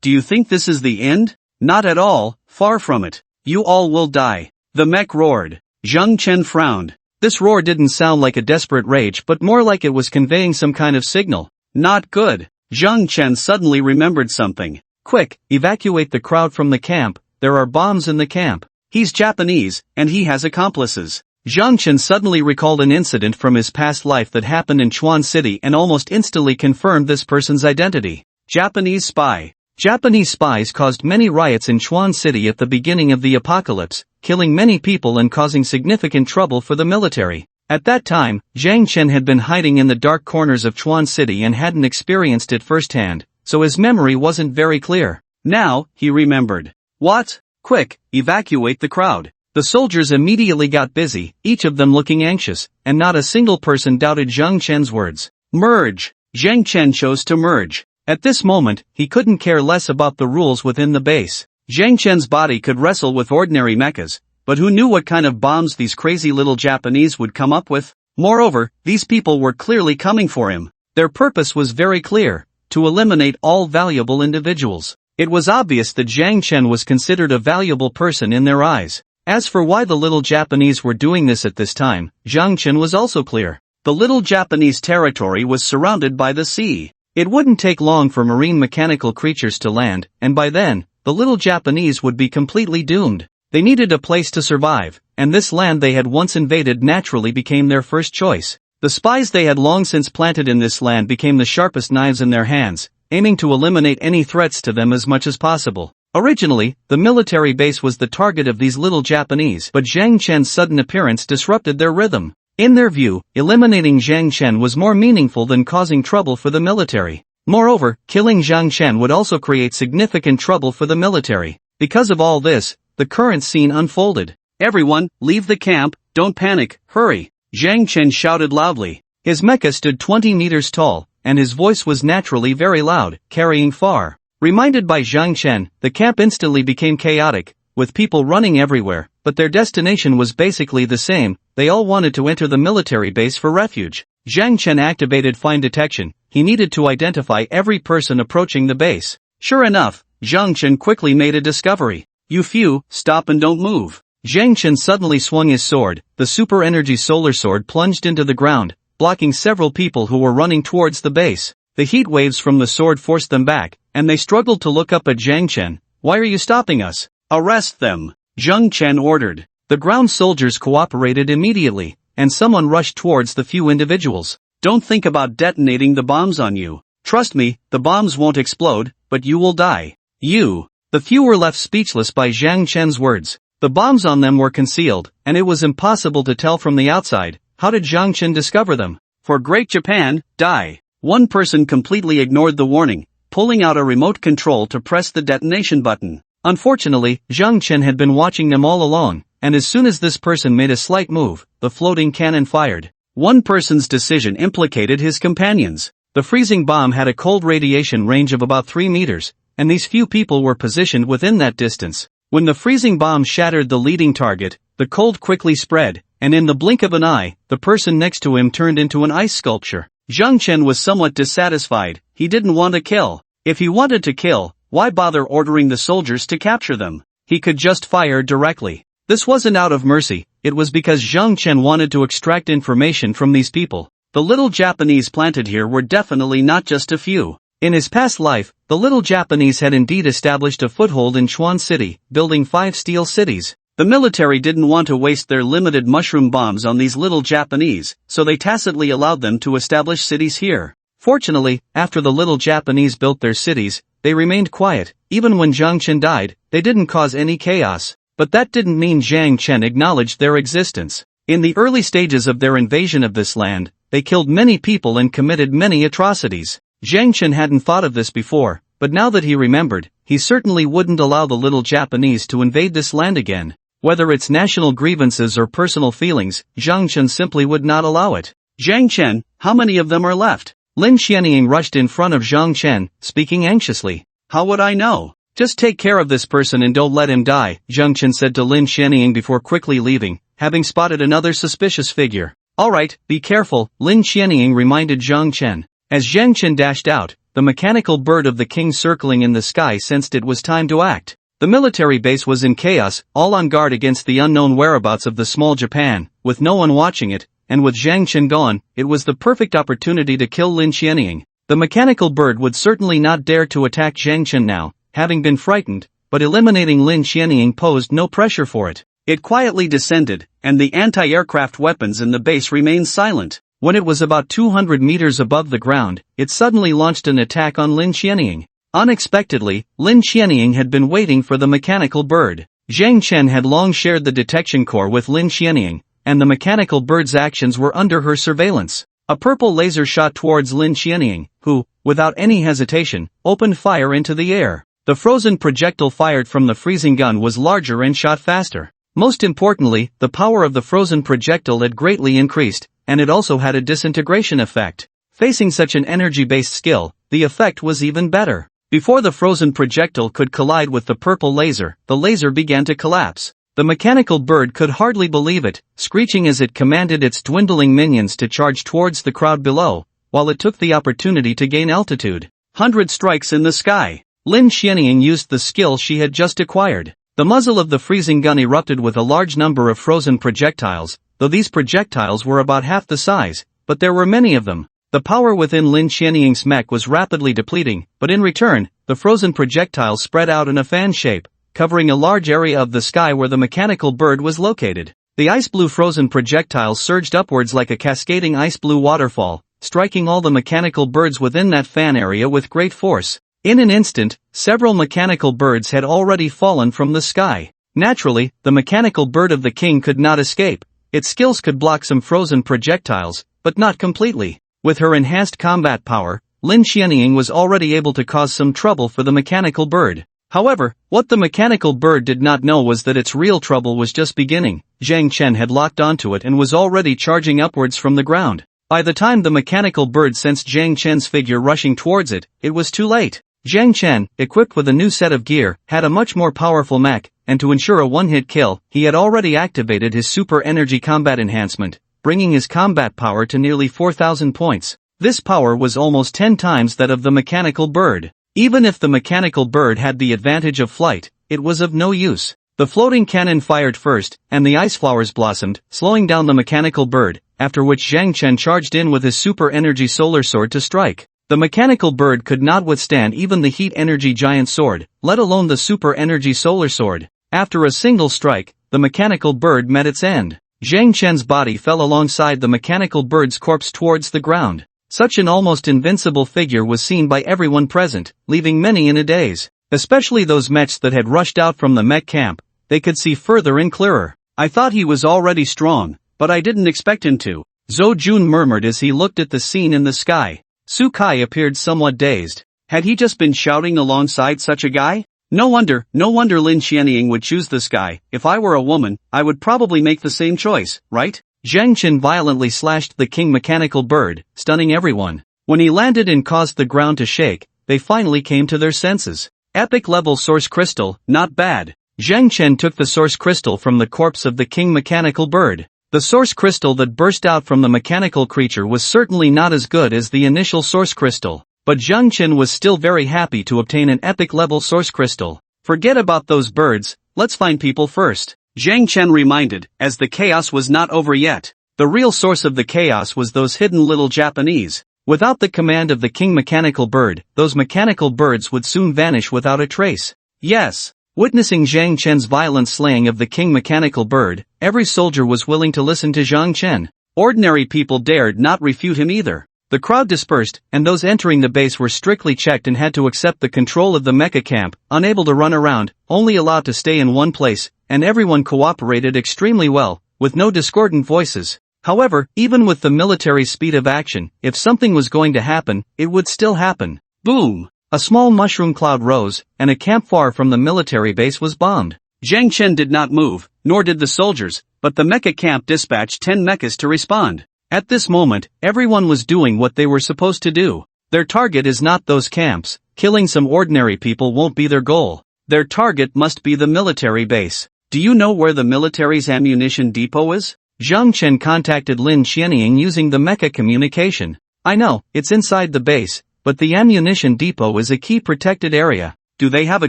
Do you think this is the end? Not at all, far from it. You all will die. The mech roared. Zhang Chen frowned. This roar didn't sound like a desperate rage but more like it was conveying some kind of signal. Not good. Zhang Chen suddenly remembered something. Quick, evacuate the crowd from the camp, there are bombs in the camp. He's Japanese, and he has accomplices. Zhang Chen suddenly recalled an incident from his past life that happened in Chuan City and almost instantly confirmed this person's identity. Japanese spy. Japanese spies caused many riots in Chuan City at the beginning of the apocalypse, killing many people and causing significant trouble for the military. At that time, Zhang Chen had been hiding in the dark corners of Chuan City and hadn't experienced it firsthand, so his memory wasn't very clear. Now, he remembered. What? Quick, evacuate the crowd. The soldiers immediately got busy, each of them looking anxious, and not a single person doubted Zhang Chen's words. Merge. Zhang Chen chose to merge. At this moment, he couldn't care less about the rules within the base. Zhang Chen's body could wrestle with ordinary mechas, but who knew what kind of bombs these crazy little Japanese would come up with? Moreover, these people were clearly coming for him. Their purpose was very clear, to eliminate all valuable individuals. It was obvious that Zhang Chen was considered a valuable person in their eyes. As for why the little Japanese were doing this at this time, Zhang Chen was also clear. The little Japanese territory was surrounded by the sea. It wouldn't take long for marine mechanical creatures to land, and by then, the little Japanese would be completely doomed. They needed a place to survive, and this land they had once invaded naturally became their first choice. The spies they had long since planted in this land became the sharpest knives in their hands, aiming to eliminate any threats to them as much as possible. Originally, the military base was the target of these little Japanese, but Zhang Chen's sudden appearance disrupted their rhythm. In their view, eliminating Zhang Chen was more meaningful than causing trouble for the military. Moreover, killing Zhang Chen would also create significant trouble for the military. Because of all this, the current scene unfolded. Everyone, leave the camp, don't panic, hurry. Zhang Chen shouted loudly. His mecha stood 20 meters tall, and his voice was naturally very loud, carrying far. Reminded by Zhang Chen, the camp instantly became chaotic, with people running everywhere, but their destination was basically the same, they all wanted to enter the military base for refuge. Zhang Chen activated fine detection, he needed to identify every person approaching the base. Sure enough, Zhang Chen quickly made a discovery. "You few, stop and don't move." Zhang Chen suddenly swung his sword. The super energy solar sword plunged into the ground, blocking several people who were running towards the base. The heat waves from the sword forced them back, and they struggled to look up at Zhang Chen. "Why are you stopping us? Arrest them," Zhang Chen ordered. The ground soldiers cooperated immediately, and someone rushed towards the few individuals. "Don't think about detonating the bombs on you. Trust me, the bombs won't explode, but you will die." "You." The few were left speechless by Zhang Chen's words. The bombs on them were concealed, and it was impossible to tell from the outside. How did Zhang Chen discover them? "For Great Japan, die." One person completely ignored the warning, pulling out a remote control to press the detonation button. Unfortunately, Zhang Chen had been watching them all along, and as soon as this person made a slight move, the floating cannon fired. One person's decision implicated his companions. The freezing bomb had a cold radiation range of about 3 meters, and these few people were positioned within that distance. When the freezing bomb shattered the leading target, the cold quickly spread, and in the blink of an eye, the person next to him turned into an ice sculpture. Zhang Chen was somewhat dissatisfied. He didn't want to kill. If he wanted to kill, why bother ordering the soldiers to capture them? He could just fire directly. This wasn't out of mercy, it was because Zhang Chen wanted to extract information from these people. The little Japanese planted here were definitely not just a few. In his past life, the little Japanese had indeed established a foothold in Chuan City, building 5 steel cities. The military didn't want to waste their limited mushroom bombs on these little Japanese, so they tacitly allowed them to establish cities here. Fortunately, after the little Japanese built their cities, they remained quiet. Even when Zhang Chen died, they didn't cause any chaos. But that didn't mean Zhang Chen acknowledged their existence. In the early stages of their invasion of this land, they killed many people and committed many atrocities. Zhang Chen hadn't thought of this before, but now that he remembered, he certainly wouldn't allow the little Japanese to invade this land again. Whether it's national grievances or personal feelings, Zhang Chen simply would not allow it. "Zhang Chen, how many of them are left?" Lin Xianying rushed in front of Zhang Chen, speaking anxiously. "How would I know? Just take care of this person and don't let him die," Zhang Chen said to Lin Xianying before quickly leaving, having spotted another suspicious figure. "Alright, be careful," Lin Xianying reminded Zhang Chen. As Zhang Chen dashed out, the mechanical bird of the king circling in the sky sensed it was time to act. The military base was in chaos, all on guard against the unknown whereabouts of the small Japan, with no one watching it, and with Zhang Chen gone, it was the perfect opportunity to kill Lin Xianying. The mechanical bird would certainly not dare to attack Zhang Chen now, having been frightened, but eliminating Lin Xianying posed no pressure for it. It quietly descended, and the anti-aircraft weapons in the base remained silent. When it was about 200 meters above the ground, it suddenly launched an attack on Lin Xianying. Unexpectedly, Lin Xianying had been waiting for the mechanical bird. Zhang Chen had long shared the detection core with Lin Xianying, and the mechanical bird's actions were under her surveillance. A purple laser shot towards Lin Xianying, who, without any hesitation, opened fire into the air. The frozen projectile fired from the freezing gun was larger and shot faster. Most importantly, the power of the frozen projectile had greatly increased, and it also had a disintegration effect. Facing such an energy-based skill, the effect was even better. Before the frozen projectile could collide with the purple laser, the laser began to collapse. The mechanical bird could hardly believe it, screeching as it commanded its dwindling minions to charge towards the crowd below, while it took the opportunity to gain altitude. 100 strikes in the sky. Lin Xianying used the skill she had just acquired. The muzzle of the freezing gun erupted with a large number of frozen projectiles, though these projectiles were about half the size, but there were many of them. The power within Lin Xianying's mech was rapidly depleting, but in return, the frozen projectiles spread out in a fan shape, covering a large area of the sky where the mechanical bird was located. The ice-blue frozen projectiles surged upwards like a cascading ice-blue waterfall, striking all the mechanical birds within that fan area with great force. In an instant, several mechanical birds had already fallen from the sky. Naturally, the mechanical bird of the king could not escape. Its skills could block some frozen projectiles, but not completely. With her enhanced combat power, Lin Xianying was already able to cause some trouble for the mechanical bird. However, what the mechanical bird did not know was that its real trouble was just beginning. Zhang Chen had locked onto it and was already charging upwards from the ground. By the time the mechanical bird sensed Zhang Chen's figure rushing towards it, it was too late. Zhang Chen, equipped with a new set of gear, had a much more powerful mech, and to ensure a one-hit kill, he had already activated his super energy combat enhancement, bringing his combat power to nearly 4,000 points. This power was almost 10 times that of the mechanical bird. Even if the mechanical bird had the advantage of flight, it was of no use. The floating cannon fired first, and the ice flowers blossomed, slowing down the mechanical bird, after which Zhang Chen charged in with his super energy solar sword to strike. The mechanical bird could not withstand even the heat energy giant sword, let alone the super energy solar sword. After a single strike, the mechanical bird met its end. Zhang Chen's body fell alongside the mechanical bird's corpse towards the ground. Such an almost invincible figure was seen by everyone present, leaving many in a daze. Especially those mechs that had rushed out from the mech camp. They could see further and clearer. I thought he was already strong, but I didn't expect him to. Zhou Jun murmured as he looked at the scene in the sky. Su Kai appeared somewhat dazed. Had he just been shouting alongside such a guy? No wonder Lin Xianying would choose this guy. If I were a woman, I would probably make the same choice, right? Zhang Chen violently slashed the king mechanical bird, stunning everyone. When he landed and caused the ground to shake, they finally came to their senses. Epic level source crystal, not bad. Zhang Chen took the source crystal from the corpse of the king mechanical bird. The source crystal that burst out from the mechanical creature was certainly not as good as the initial source crystal, but Zhang Chen was still very happy to obtain an epic level source crystal. Forget about those birds, let's find people first. Zhang Chen reminded, as the chaos was not over yet. The real source of the chaos was those hidden little Japanese. Without the command of the king mechanical bird, those mechanical birds would soon vanish without a trace. Yes. Witnessing Zhang Chen's violent slaying of the king mechanical bird, every soldier was willing to listen to Zhang Chen. Ordinary people dared not refute him either. The crowd dispersed, and those entering the base were strictly checked and had to accept the control of the mecha camp, unable to run around, only allowed to stay in one place, and everyone cooperated extremely well, with no discordant voices. However, even with the military speed of action, if something was going to happen, it would still happen. Boom! A small mushroom cloud rose, and a camp far from the military base was bombed. Zhang Chen did not move, nor did the soldiers, but the mecha camp dispatched 10 mechas to respond. At this moment, everyone was doing what they were supposed to do. Their target is not those camps. Killing some ordinary people won't be their goal. Their target must be the military base. Do you know where the military's ammunition depot is? Zhang Chen contacted Lin Xianying using the mecha communication. I know, it's inside the base. But the ammunition depot is a key protected area. Do they have a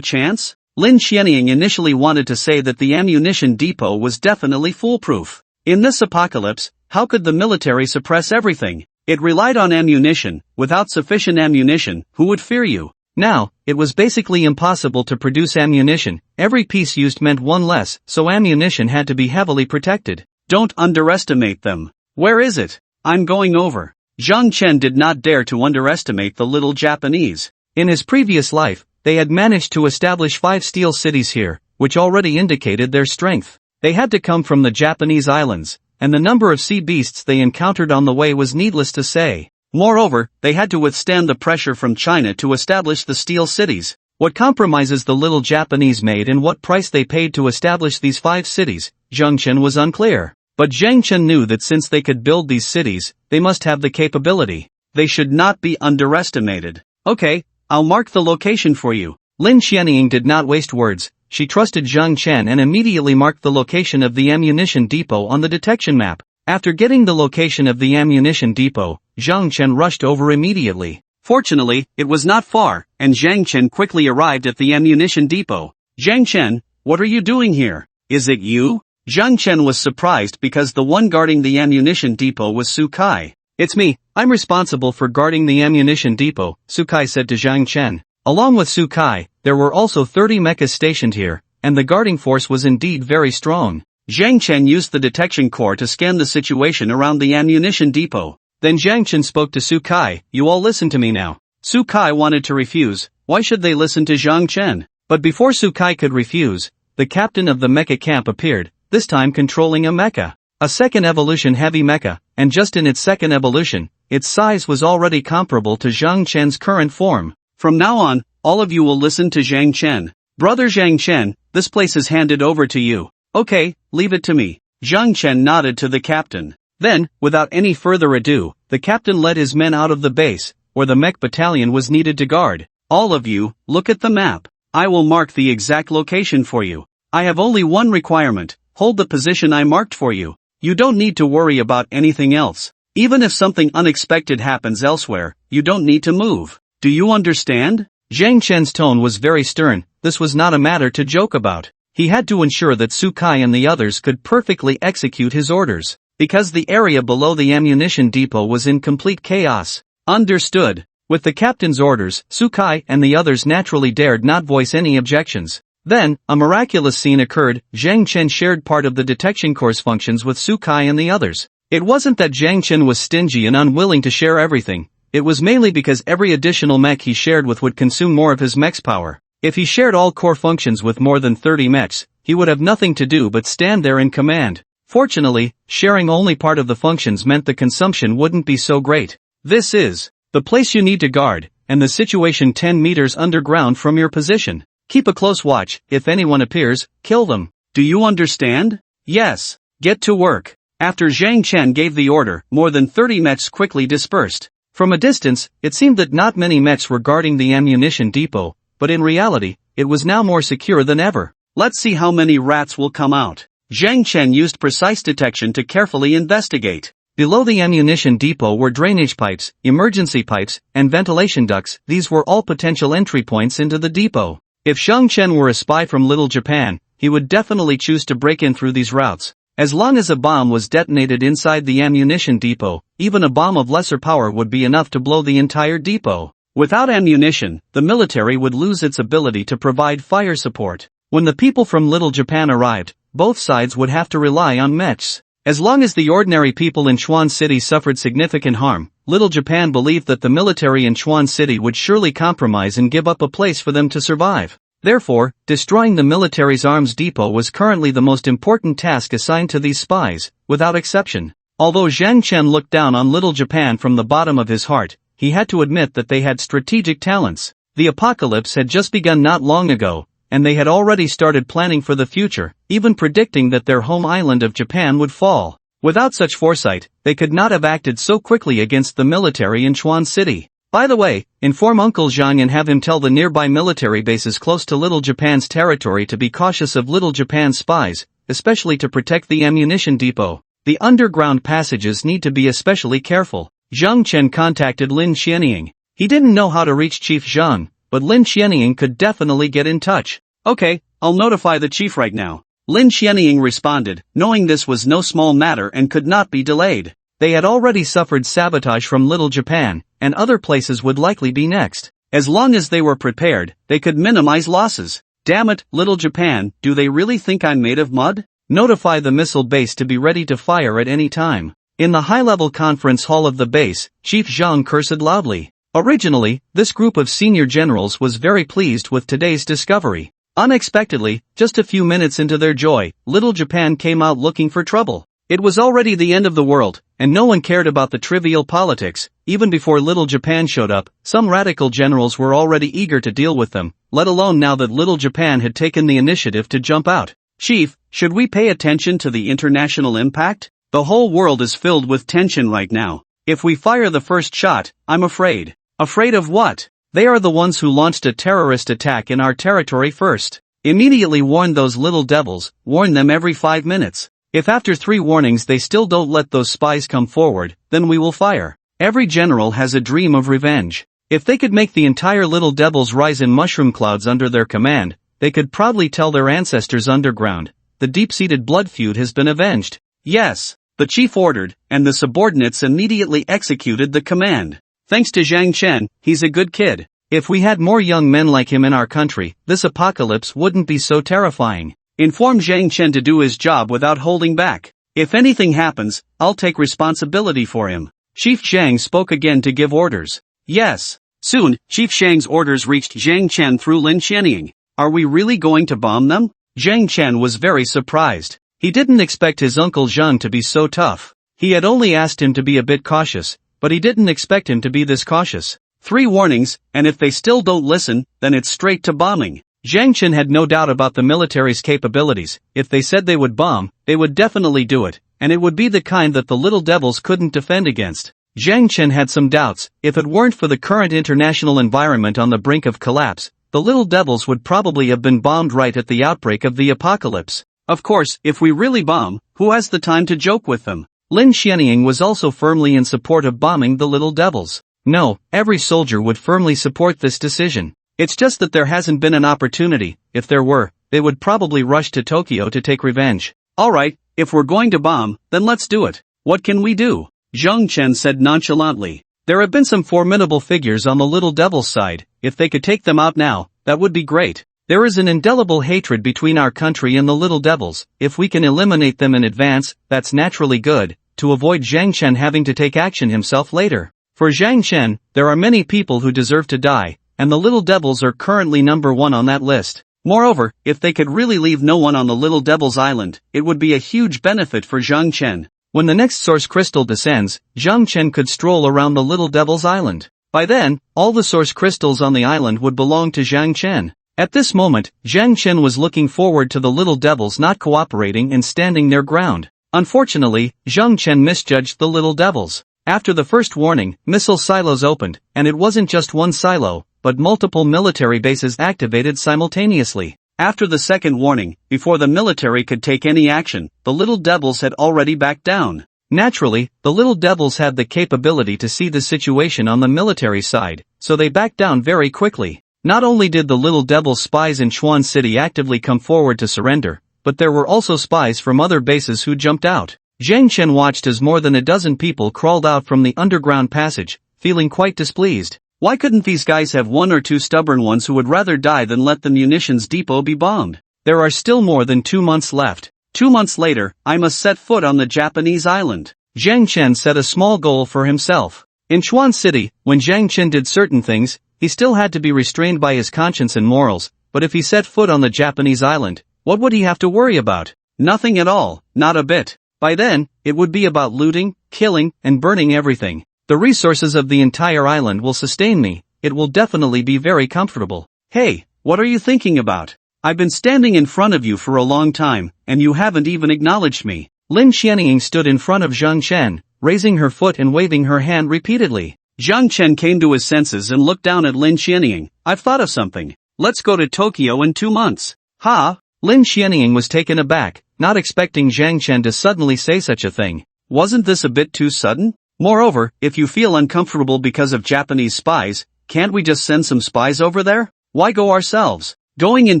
chance? Lin Xianying initially wanted to say that the ammunition depot was definitely foolproof. In this apocalypse, how could the military suppress everything? It relied on ammunition. Without sufficient ammunition, who would fear you? Now, it was basically impossible to produce ammunition. Every piece used meant one less, so ammunition had to be heavily protected. Don't underestimate them. Where is it? I'm going over. Zhang Chen did not dare to underestimate the little Japanese. In his previous life, they had managed to establish 5 steel cities here, which already indicated their strength. They had to come from the Japanese islands, and the number of sea beasts they encountered on the way was needless to say. Moreover, they had to withstand the pressure from China to establish the steel cities. What compromises the little Japanese made and what price they paid to establish these 5 cities, Zhang Chen was unclear. But Zhang Chen knew that since they could build these cities, they must have the capability. They should not be underestimated. Okay, I'll mark the location for you. Lin Xianying did not waste words. She trusted Zhang Chen and immediately marked the location of the ammunition depot on the detection map. After getting the location of the ammunition depot, Zhang Chen rushed over immediately. Fortunately, it was not far, and Zhang Chen quickly arrived at the ammunition depot. Zhang Chen, what are you doing here? Is it you? Zhang Chen was surprised because the one guarding the ammunition depot was Su Kai. It's me, I'm responsible for guarding the ammunition depot, Su Kai said to Zhang Chen. Along with Su Kai, there were also 30 mechas stationed here, and the guarding force was indeed very strong. Zhang Chen used the detection core to scan the situation around the ammunition depot. Then Zhang Chen spoke to Su Kai, you all listen to me now. Su Kai wanted to refuse. Why should they listen to Zhang Chen? But before Su Kai could refuse, the captain of the mecha camp appeared. This time controlling a mecha. A second evolution heavy mecha, and just in its second evolution, its size was already comparable to Zhang Chen's current form. From now on, all of you will listen to Zhang Chen. Brother Zhang Chen, this place is handed over to you. Okay, leave it to me. Zhang Chen nodded to the captain. Then, without any further ado, the captain led his men out of the base, where the mech battalion was needed to guard. All of you, look at the map. I will mark the exact location for you. I have only one requirement. Hold the position I marked for you. You don't need to worry about anything else. Even if something unexpected happens elsewhere, you don't need to move. Do you understand? Zhang Chen's tone was very stern. This was not a matter to joke about. He had to ensure that Su Kai and the others could perfectly execute his orders, because the area below the ammunition depot was in complete chaos. Understood. With the captain's orders, Su Kai and the others naturally dared not voice any objections. Then, a miraculous scene occurred. Zhang Chen shared part of the detection core's functions with Su Kai and the others. It wasn't that Zhang Chen was stingy and unwilling to share everything. It was mainly because every additional mech he shared with would consume more of his mech's power. If he shared all core functions with more than 30 mechs, he would have nothing to do but stand there in command. Fortunately, sharing only part of the functions meant the consumption wouldn't be so great. This is the place you need to guard, and the situation 10 meters underground from your position. Keep a close watch. If anyone appears, kill them. Do you understand? Yes. Get to work. After Zhang Chen gave the order, more than 30 mechs quickly dispersed. From a distance, it seemed that not many mechs were guarding the ammunition depot, but in reality, it was now more secure than ever. Let's see how many rats will come out. Zhang Chen used precise detection to carefully investigate. Below the ammunition depot were drainage pipes, emergency pipes, and ventilation ducts. These were all potential entry points into the depot. If Zhang Chen were a spy from Little Japan, he would definitely choose to break in through these routes. As long as a bomb was detonated inside the ammunition depot, even a bomb of lesser power would be enough to blow the entire depot. Without ammunition, the military would lose its ability to provide fire support. When the people from Little Japan arrived, both sides would have to rely on mechs. As long as the ordinary people in Chuan City suffered significant harm, Little Japan believed that the military in Chuan City would surely compromise and give up a place for them to survive. Therefore, destroying the military's arms depot was currently the most important task assigned to these spies, without exception. Although Zhang Chen looked down on Little Japan from the bottom of his heart, he had to admit that they had strategic talents. The apocalypse had just begun not long ago, and they had already started planning for the future, even predicting that their home island of Japan would fall. Without such foresight, they could not have acted so quickly against the military in Chuan City. By the way, inform Uncle Zhang and have him tell the nearby military bases close to Little Japan's territory to be cautious of Little Japan's spies, especially to protect the ammunition depot. The underground passages need to be especially careful. Zhang Chen contacted Lin Xianying. He didn't know how to reach Chief Zhang, but Lin Xianying could definitely get in touch. Okay, I'll notify the chief right now. Lin Xianying responded, knowing this was no small matter and could not be delayed. They had already suffered sabotage from Little Japan, and other places would likely be next. As long as they were prepared, they could minimize losses. Damn it, Little Japan, do they really think I'm made of mud? Notify the missile base to be ready to fire at any time. In the high-level conference hall of the base, Chief Zhang cursed loudly. Originally, this group of senior generals was very pleased with today's discovery. Unexpectedly, just a few minutes into their joy, Little Japan came out looking for trouble. It was already the end of the world, and no one cared about the trivial politics. Even before Little Japan showed up, some radical generals were already eager to deal with them, let alone now that Little Japan had taken the initiative to jump out. Chief, should we pay attention to the international impact? The whole world is filled with tension right now. If we fire the first shot, I'm afraid. Afraid of what? They are the ones who launched a terrorist attack in our territory first. Immediately warn those little devils, warn them every 5 minutes. If after 3 warnings they still don't let those spies come forward, then we will fire. Every general has a dream of revenge. If they could make the entire little devils rise in mushroom clouds under their command, they could proudly tell their ancestors underground, the deep-seated blood feud has been avenged. Yes, the chief ordered, and the subordinates immediately executed the command. Thanks to Zhang Chen, he's a good kid. If we had more young men like him in our country, this apocalypse wouldn't be so terrifying. Inform Zhang Chen to do his job without holding back. If anything happens, I'll take responsibility for him. Chief Zhang spoke again to give orders. Yes. Soon, Chief Zhang's orders reached Zhang Chen through Lin Xianying. Are we really going to bomb them? Zhang Chen was very surprised. He didn't expect his Uncle Zhang to be so tough. He had only asked him to be a bit cautious, but he didn't expect him to be this cautious. 3 warnings, and if they still don't listen, then it's straight to bombing. Zhang Chen had no doubt about the military's capabilities. If they said they would bomb, they would definitely do it, and it would be the kind that the little devils couldn't defend against. Zhang Chen had some doubts. If it weren't for the current international environment on the brink of collapse, the little devils would probably have been bombed right at the outbreak of the apocalypse. Of course, if we really bomb, who has the time to joke with them? Lin Xianying was also firmly in support of bombing the little devils. No, every soldier would firmly support this decision. It's just that there hasn't been an opportunity. If there were, they would probably rush to Tokyo to take revenge. Alright, if we're going to bomb, then let's do it. What can we do? Zhang Chen said nonchalantly. There have been some formidable figures on the Little Devil's side. If they could take them out now, that would be great. There is an indelible hatred between our country and the Little Devils. If we can eliminate them in advance, that's naturally good, to avoid Zhang Chen having to take action himself later. For Zhang Chen, there are many people who deserve to die, and the Little Devils are currently number one on that list. Moreover, if they could really leave no one on the Little Devil's island, it would be a huge benefit for Zhang Chen. When the next source crystal descends, Zhang Chen could stroll around the Little Devil's island. By then, all the source crystals on the island would belong to Zhang Chen. At this moment, Zhang Chen was looking forward to the Little Devils not cooperating and standing their ground. Unfortunately, Zhang Chen misjudged the Little Devils. After the first warning, missile silos opened, and it wasn't just one silo, but multiple military bases activated simultaneously. After the second warning, before the military could take any action, the Little Devils had already backed down. Naturally, the Little Devils had the capability to see the situation on the military side, so they backed down very quickly. Not only did the Little Devils spies in Chuan City actively come forward to surrender, but there were also spies from other bases who jumped out. Zhang Chen watched as more than a dozen people crawled out from the underground passage, feeling quite displeased. Why couldn't these guys have one or two stubborn ones who would rather die than let the munitions depot be bombed? There are still more than 2 months left. 2 months later, I must set foot on the Japanese island. Zhang Chen set a small goal for himself. In Chuan City, when Zhang Chen did certain things, he still had to be restrained by his conscience and morals, but if he set foot on the Japanese island, what would he have to worry about? Nothing at all, not a bit. By then, it would be about looting, killing, and burning everything. The resources of the entire island will sustain me. It will definitely be very comfortable. Hey, what are you thinking about? I've been standing in front of you for a long time, and you haven't even acknowledged me. Lin Xianying stood in front of Zhang Chen, raising her foot and waving her hand repeatedly. Zhang Chen came to his senses and looked down at Lin Xianying. I've thought of something. Let's go to Tokyo in 2 months. Ha! Lin Xianying was taken aback, not expecting Zhang Chen to suddenly say such a thing. Wasn't this a bit too sudden? Moreover, if you feel uncomfortable because of Japanese spies, can't we just send some spies over there? Why go ourselves? Going in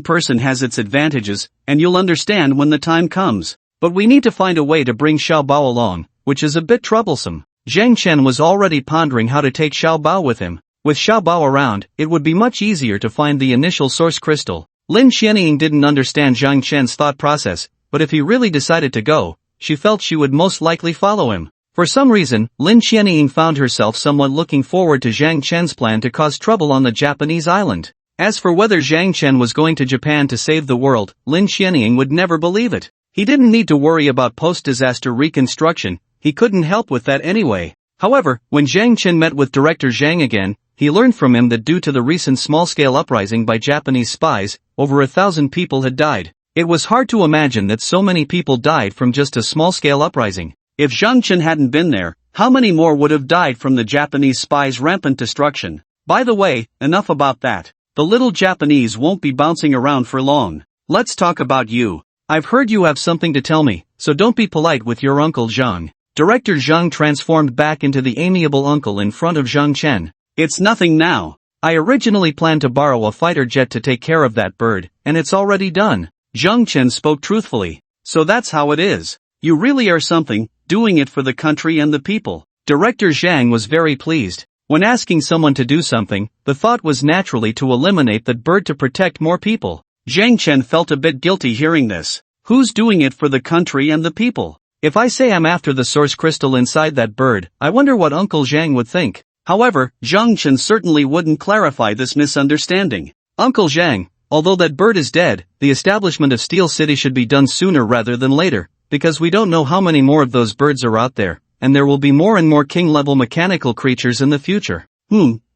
person has its advantages, and you'll understand when the time comes. But we need to find a way to bring Xiao Bao along, which is a bit troublesome. Zhang Chen was already pondering how to take Xiao Bao with him. With Xiao Bao around, it would be much easier to find the initial source crystal. Lin Xianying didn't understand Zhang Chen's thought process, but if he really decided to go, she felt she would most likely follow him. For some reason, Lin Xianying found herself somewhat looking forward to Zhang Chen's plan to cause trouble on the Japanese island. As for whether Zhang Chen was going to Japan to save the world, Lin Xianying would never believe it. He didn't need to worry about post-disaster reconstruction, he couldn't help with that anyway. However, when Zhang Chen met with Director Zhang again, he learned from him that due to the recent small-scale uprising by Japanese spies, over 1,000 people had died. It was hard to imagine that so many people died from just a small-scale uprising. If Zhang Chen hadn't been there, how many more would have died from the Japanese spies' rampant destruction? By the way, enough about that. The little Japanese won't be bouncing around for long. Let's talk about you. I've heard you have something to tell me, so don't be polite with your Uncle Zhang. Director Zhang transformed back into the amiable uncle in front of Zhang Chen. It's nothing now. I originally planned to borrow a fighter jet to take care of that bird, and it's already done. Zhang Chen spoke truthfully. So that's how it is. You really are something, doing it for the country and the people. Director Zhang was very pleased. When asking someone to do something, the thought was naturally to eliminate that bird to protect more people. Zhang Chen felt a bit guilty hearing this. Who's doing it for the country and the people? If I say I'm after the source crystal inside that bird, I wonder what Uncle Zhang would think. However, Zhang Chen certainly wouldn't clarify this misunderstanding. Uncle Zhang, although that bird is dead, the establishment of Steel City should be done sooner rather than later, because we don't know how many more of those birds are out there, and there will be more and more king-level mechanical creatures in the future.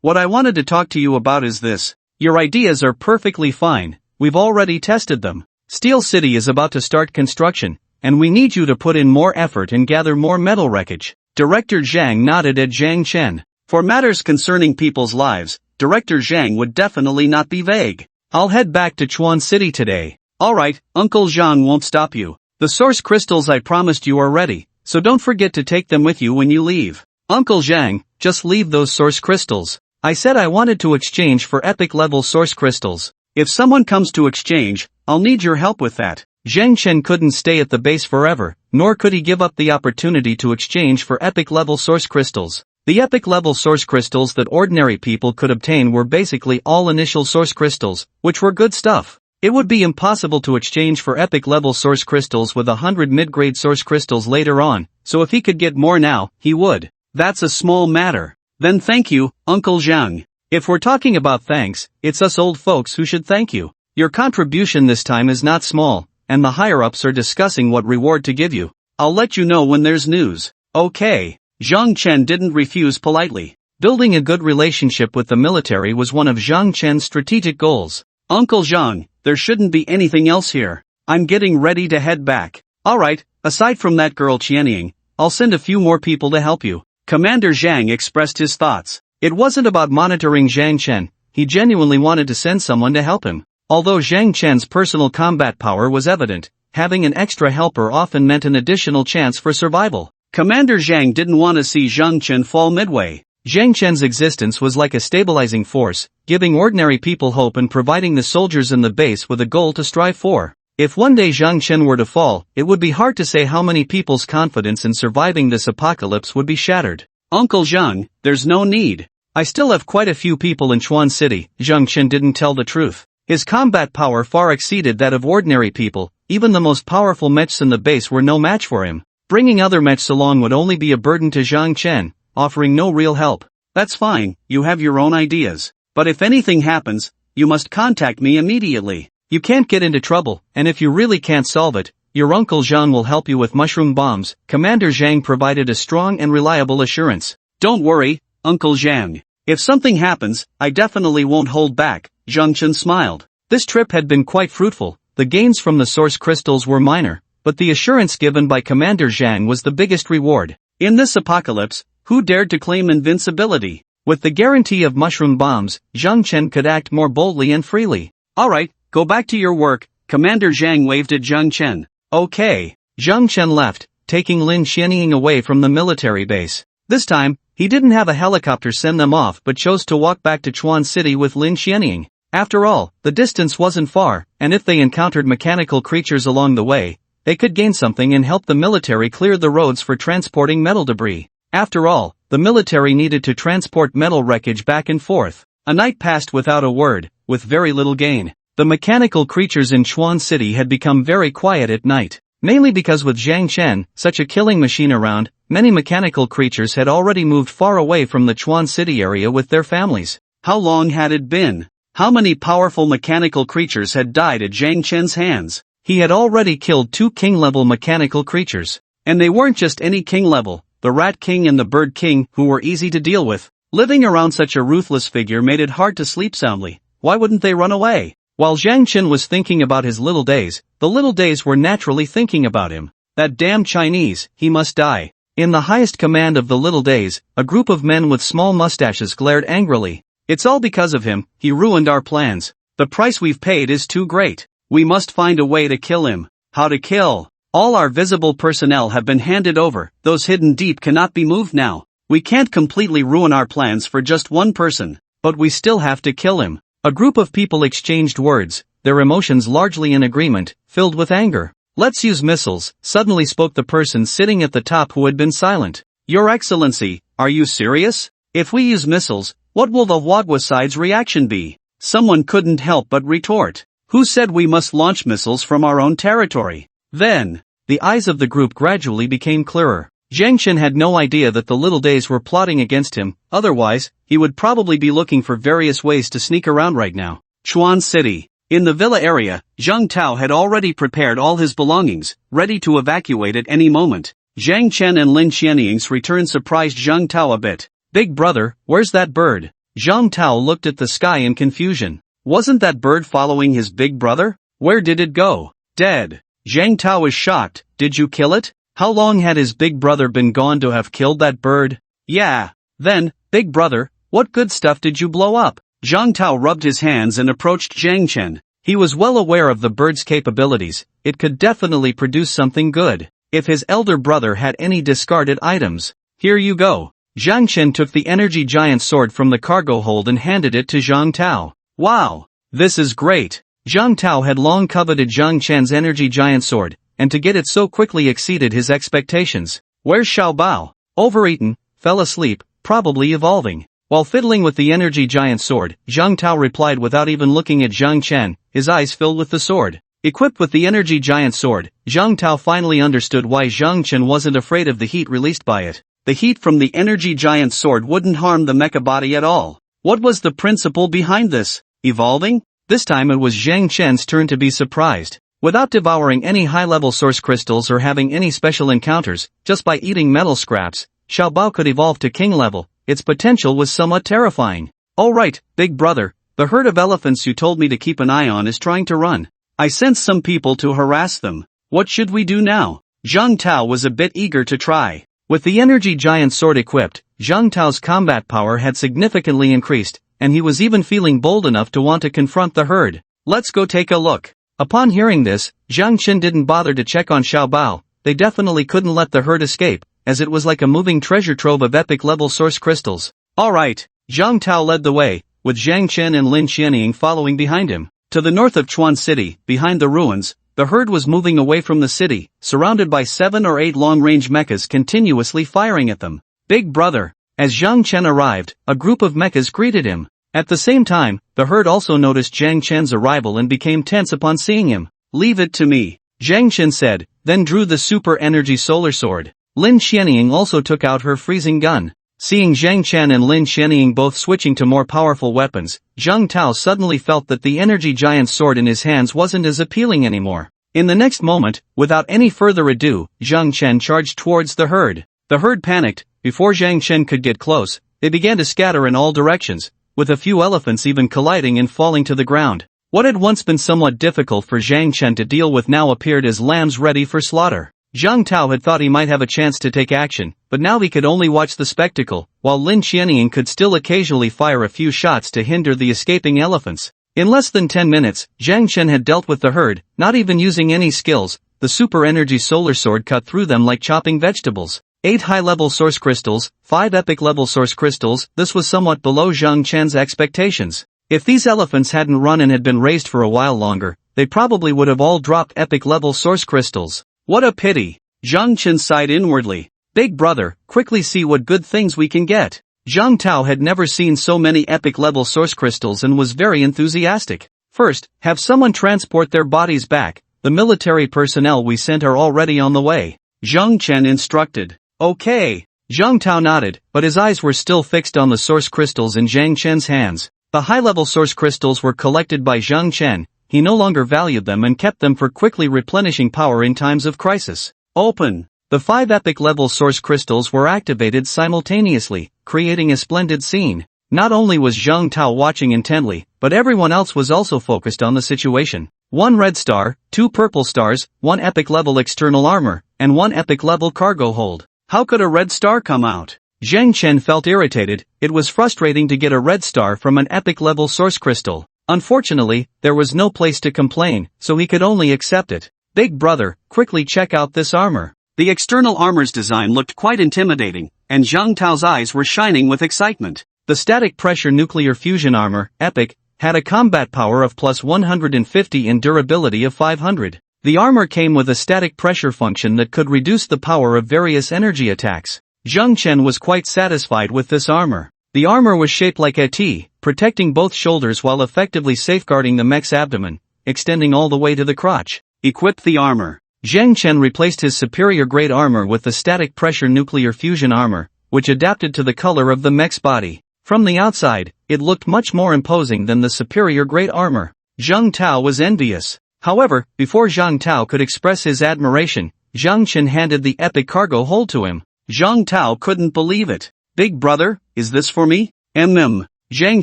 What I wanted to talk to you about is this. Your ideas are perfectly fine, we've already tested them. Steel City is about to start construction, and we need you to put in more effort and gather more metal wreckage. Director Zhang nodded at Zhang Chen. For matters concerning people's lives, Director Zhang would definitely not be vague. I'll head back to Chuan City today. Alright, Uncle Zhang won't stop you. The source crystals I promised you are ready, so don't forget to take them with you when you leave. Uncle Zhang, just leave those source crystals. I said I wanted to exchange for epic-level source crystals. If someone comes to exchange, I'll need your help with that. Zhang Chen couldn't stay at the base forever, nor could he give up the opportunity to exchange for epic-level source crystals. The epic-level source crystals that ordinary people could obtain were basically all initial source crystals, which were good stuff. It would be impossible to exchange for epic-level source crystals with 100 mid-grade source crystals later on, so if he could get more now, he would. That's a small matter. Then thank you, Uncle Zhang. If we're talking about thanks, it's us old folks who should thank you. Your contribution this time is not small, and the higher-ups are discussing what reward to give you. I'll let you know when there's news. Okay. Zhang Chen didn't refuse politely. Building a good relationship with the military was one of Zhang Chen's strategic goals. Uncle Zhang, there shouldn't be anything else here. I'm getting ready to head back. Alright, aside from that girl Qianying, I'll send a few more people to help you. Commander Zhang expressed his thoughts. It wasn't about monitoring Zhang Chen, he genuinely wanted to send someone to help him. Although Zhang Chen's personal combat power was evident, having an extra helper often meant an additional chance for survival. Commander Zhang didn't want to see Zhang Chen fall midway. Zhang Chen's existence was like a stabilizing force, giving ordinary people hope and providing the soldiers in the base with a goal to strive for. If one day Zhang Chen were to fall, it would be hard to say how many people's confidence in surviving this apocalypse would be shattered. Uncle Zhang, there's no need. I still have quite a few people in Chuan City. Zhang Chen didn't tell the truth. His combat power far exceeded that of ordinary people, even the most powerful mechs in the base were no match for him. Bringing other mechs along would only be a burden to Zhang Chen, offering no real help. That's fine, you have your own ideas. But if anything happens, you must contact me immediately. You can't get into trouble, and if you really can't solve it, your Uncle Zhang will help you with mushroom bombs. Commander Zhang provided a strong and reliable assurance. Don't worry, Uncle Zhang. If something happens, I definitely won't hold back. Zhang Chen smiled. This trip had been quite fruitful. The gains from the source crystals were minor, but the assurance given by Commander Zhang was the biggest reward. In this apocalypse, who dared to claim invincibility? With the guarantee of mushroom bombs, Zhang Chen could act more boldly and freely. Alright, go back to your work. Commander Zhang waved at Zhang Chen. Okay. Zhang Chen left, taking Lin Xianying away from the military base. This time, he didn't have a helicopter send them off but chose to walk back to Chuan City with Lin Xianying. After all, the distance wasn't far, and if they encountered mechanical creatures along the way, they could gain something and help the military clear the roads for transporting metal debris. After all, the military needed to transport metal wreckage back and forth. A night passed without a word, with very little gain. The mechanical creatures in Chuan City had become very quiet at night. Mainly because with Zhang Chen, such a killing machine around, many mechanical creatures had already moved far away from the Chuan City area with their families. How long had it been? How many powerful mechanical creatures had died at Zhang Chen's hands? He had already killed 2 king-level mechanical creatures. And they weren't just any king-level, the Rat King and the Bird King, who were easy to deal with. Living around such a ruthless figure made it hard to sleep soundly. Why wouldn't they run away? While Zhang Chen was thinking about his little days, the little days were naturally thinking about him. That damn Chinese, he must die. In the highest command of the little days, a group of men with small mustaches glared angrily. It's all because of him, he ruined our plans. The price we've paid is too great. We must find a way to kill him. How to kill? All our visible personnel have been handed over, those hidden deep cannot be moved now. We can't completely ruin our plans for just one person, but we still have to kill him. A group of people exchanged words, their emotions largely in agreement, filled with anger. Let's use missiles, suddenly spoke the person sitting at the top who had been silent. Your Excellency, are you serious? If we use missiles, what will the Wadwa side's reaction be? Someone couldn't help but retort. Who said we must launch missiles from our own territory? Then, the eyes of the group gradually became clearer. Zhang Chen had no idea that the little days were plotting against him, otherwise, he would probably be looking for various ways to sneak around right now. Chuan City. In the villa area, Zhang Tao had already prepared all his belongings, ready to evacuate at any moment. Zhang Chen and Lin Xianying's return surprised Zhang Tao a bit. Big brother, where's that bird? Zhang Tao looked at the sky in confusion. Wasn't that bird following his big brother? Where did it go? Dead. Zhang Tao was shocked. Did you kill it? How long had his big brother been gone to have killed that bird? Yeah. Then, big brother, what good stuff did you blow up? Zhang Tao rubbed his hands and approached Zhang Chen. He was well aware of the bird's capabilities. It could definitely produce something good. If his elder brother had any discarded items. Here you go. Zhang Chen took the energy giant sword from the cargo hold and handed it to Zhang Tao. Wow! This is great! Zhang Tao had long coveted Zhang Chen's energy giant sword, and to get it so quickly exceeded his expectations. Where's Xiao Bao? Overeaten, fell asleep, probably evolving. While fiddling with the energy giant sword, Zhang Tao replied without even looking at Zhang Chen, his eyes filled with the sword. Equipped with the energy giant sword, Zhang Tao finally understood why Zhang Chen wasn't afraid of the heat released by it. The heat from the energy giant sword wouldn't harm the mecha body at all. What was the principle behind this? Evolving? This time it was Zhang Chen's turn to be surprised. Without devouring any high-level source crystals or having any special encounters, just by eating metal scraps, Xiao Bao could evolve to king level. Its potential was somewhat terrifying. Alright, big brother, the herd of elephants you told me to keep an eye on is trying to run. I sent some people to harass them. What should we do now? Zhang Tao was a bit eager to try. With the energy giant sword equipped, Zhang Tao's combat power had significantly increased, and he was even feeling bold enough to want to confront the herd. Let's go take a look. Upon hearing this, Zhang Chen didn't bother to check on Xiao Bao. They definitely couldn't let the herd escape, as it was like a moving treasure trove of epic-level source crystals. Alright, Zhang Tao led the way, with Zhang Chen and Lin Xianying following behind him. To the north of Chuan City, behind the ruins, the herd was moving away from the city, surrounded by 7 or 8 long-range mechas continuously firing at them. Big brother. As Zhang Chen arrived, a group of mechas greeted him. At the same time, the herd also noticed Zhang Chen's arrival and became tense upon seeing him. Leave it to me, Zhang Chen said, then drew the super energy solar sword. Lin Xianying also took out her freezing gun. Seeing Zhang Chen and Lin Xianying both switching to more powerful weapons, Zhang Tao suddenly felt that the energy giant sword in his hands wasn't as appealing anymore. In the next moment, without any further ado, Zhang Chen charged towards the herd. The herd panicked. Before Zhang Chen could get close, they began to scatter in all directions, with a few elephants even colliding and falling to the ground. What had once been somewhat difficult for Zhang Chen to deal with now appeared as lambs ready for slaughter. Zhang Tao had thought he might have a chance to take action, but now he could only watch the spectacle, while Lin Xianying could still occasionally fire a few shots to hinder the escaping elephants. In less than 10 minutes, Zhang Chen had dealt with the herd, not even using any skills. The super energy solar sword cut through them like chopping vegetables. 8 high-level source crystals, 5 epic-level source crystals. This was somewhat below Zhang Chen's expectations. If these elephants hadn't run and had been raised for a while longer, they probably would have all dropped epic-level source crystals. What a pity. Zhang Chen sighed inwardly. Big brother, quickly see what good things we can get. Zhang Tao had never seen so many epic-level source crystals and was very enthusiastic. First, have someone transport their bodies back. The military personnel we sent are already on the way. Zhang Chen instructed. Okay. Zhang Tao nodded, but his eyes were still fixed on the source crystals in Zhang Chen's hands. The high-level source crystals were collected by Zhang Chen. He no longer valued them and kept them for quickly replenishing power in times of crisis. Open. The 5 epic-level source crystals were activated simultaneously, creating a splendid scene. Not only was Zhang Tao watching intently, but everyone else was also focused on the situation. 1 red star, 2 purple stars, 1 epic-level external armor, and 1 epic-level cargo hold. How could a red star come out? Zhang Chen felt irritated. It was frustrating to get a red star from an epic-level source crystal. Unfortunately, there was no place to complain, so he could only accept it. Big brother, quickly check out this armor. The external armor's design looked quite intimidating, and Zhang Tao's eyes were shining with excitement. The static pressure nuclear fusion armor, epic, had a combat power of plus 150 and durability of 500. The armor came with a static pressure function that could reduce the power of various energy attacks. Zhang Chen was quite satisfied with this armor. The armor was shaped like a T, protecting both shoulders while effectively safeguarding the mech's abdomen, extending all the way to the crotch. Equip the armor. Zhang Chen replaced his superior grade armor with the static pressure nuclear fusion armor, which adapted to the color of the mech's body. From the outside, it looked much more imposing than the superior grade armor. Zhang Tao was envious. However, before Zhang Tao could express his admiration, Zhang Chen handed the epic cargo hold to him. Zhang Tao couldn't believe it. Big brother, is this for me? Zhang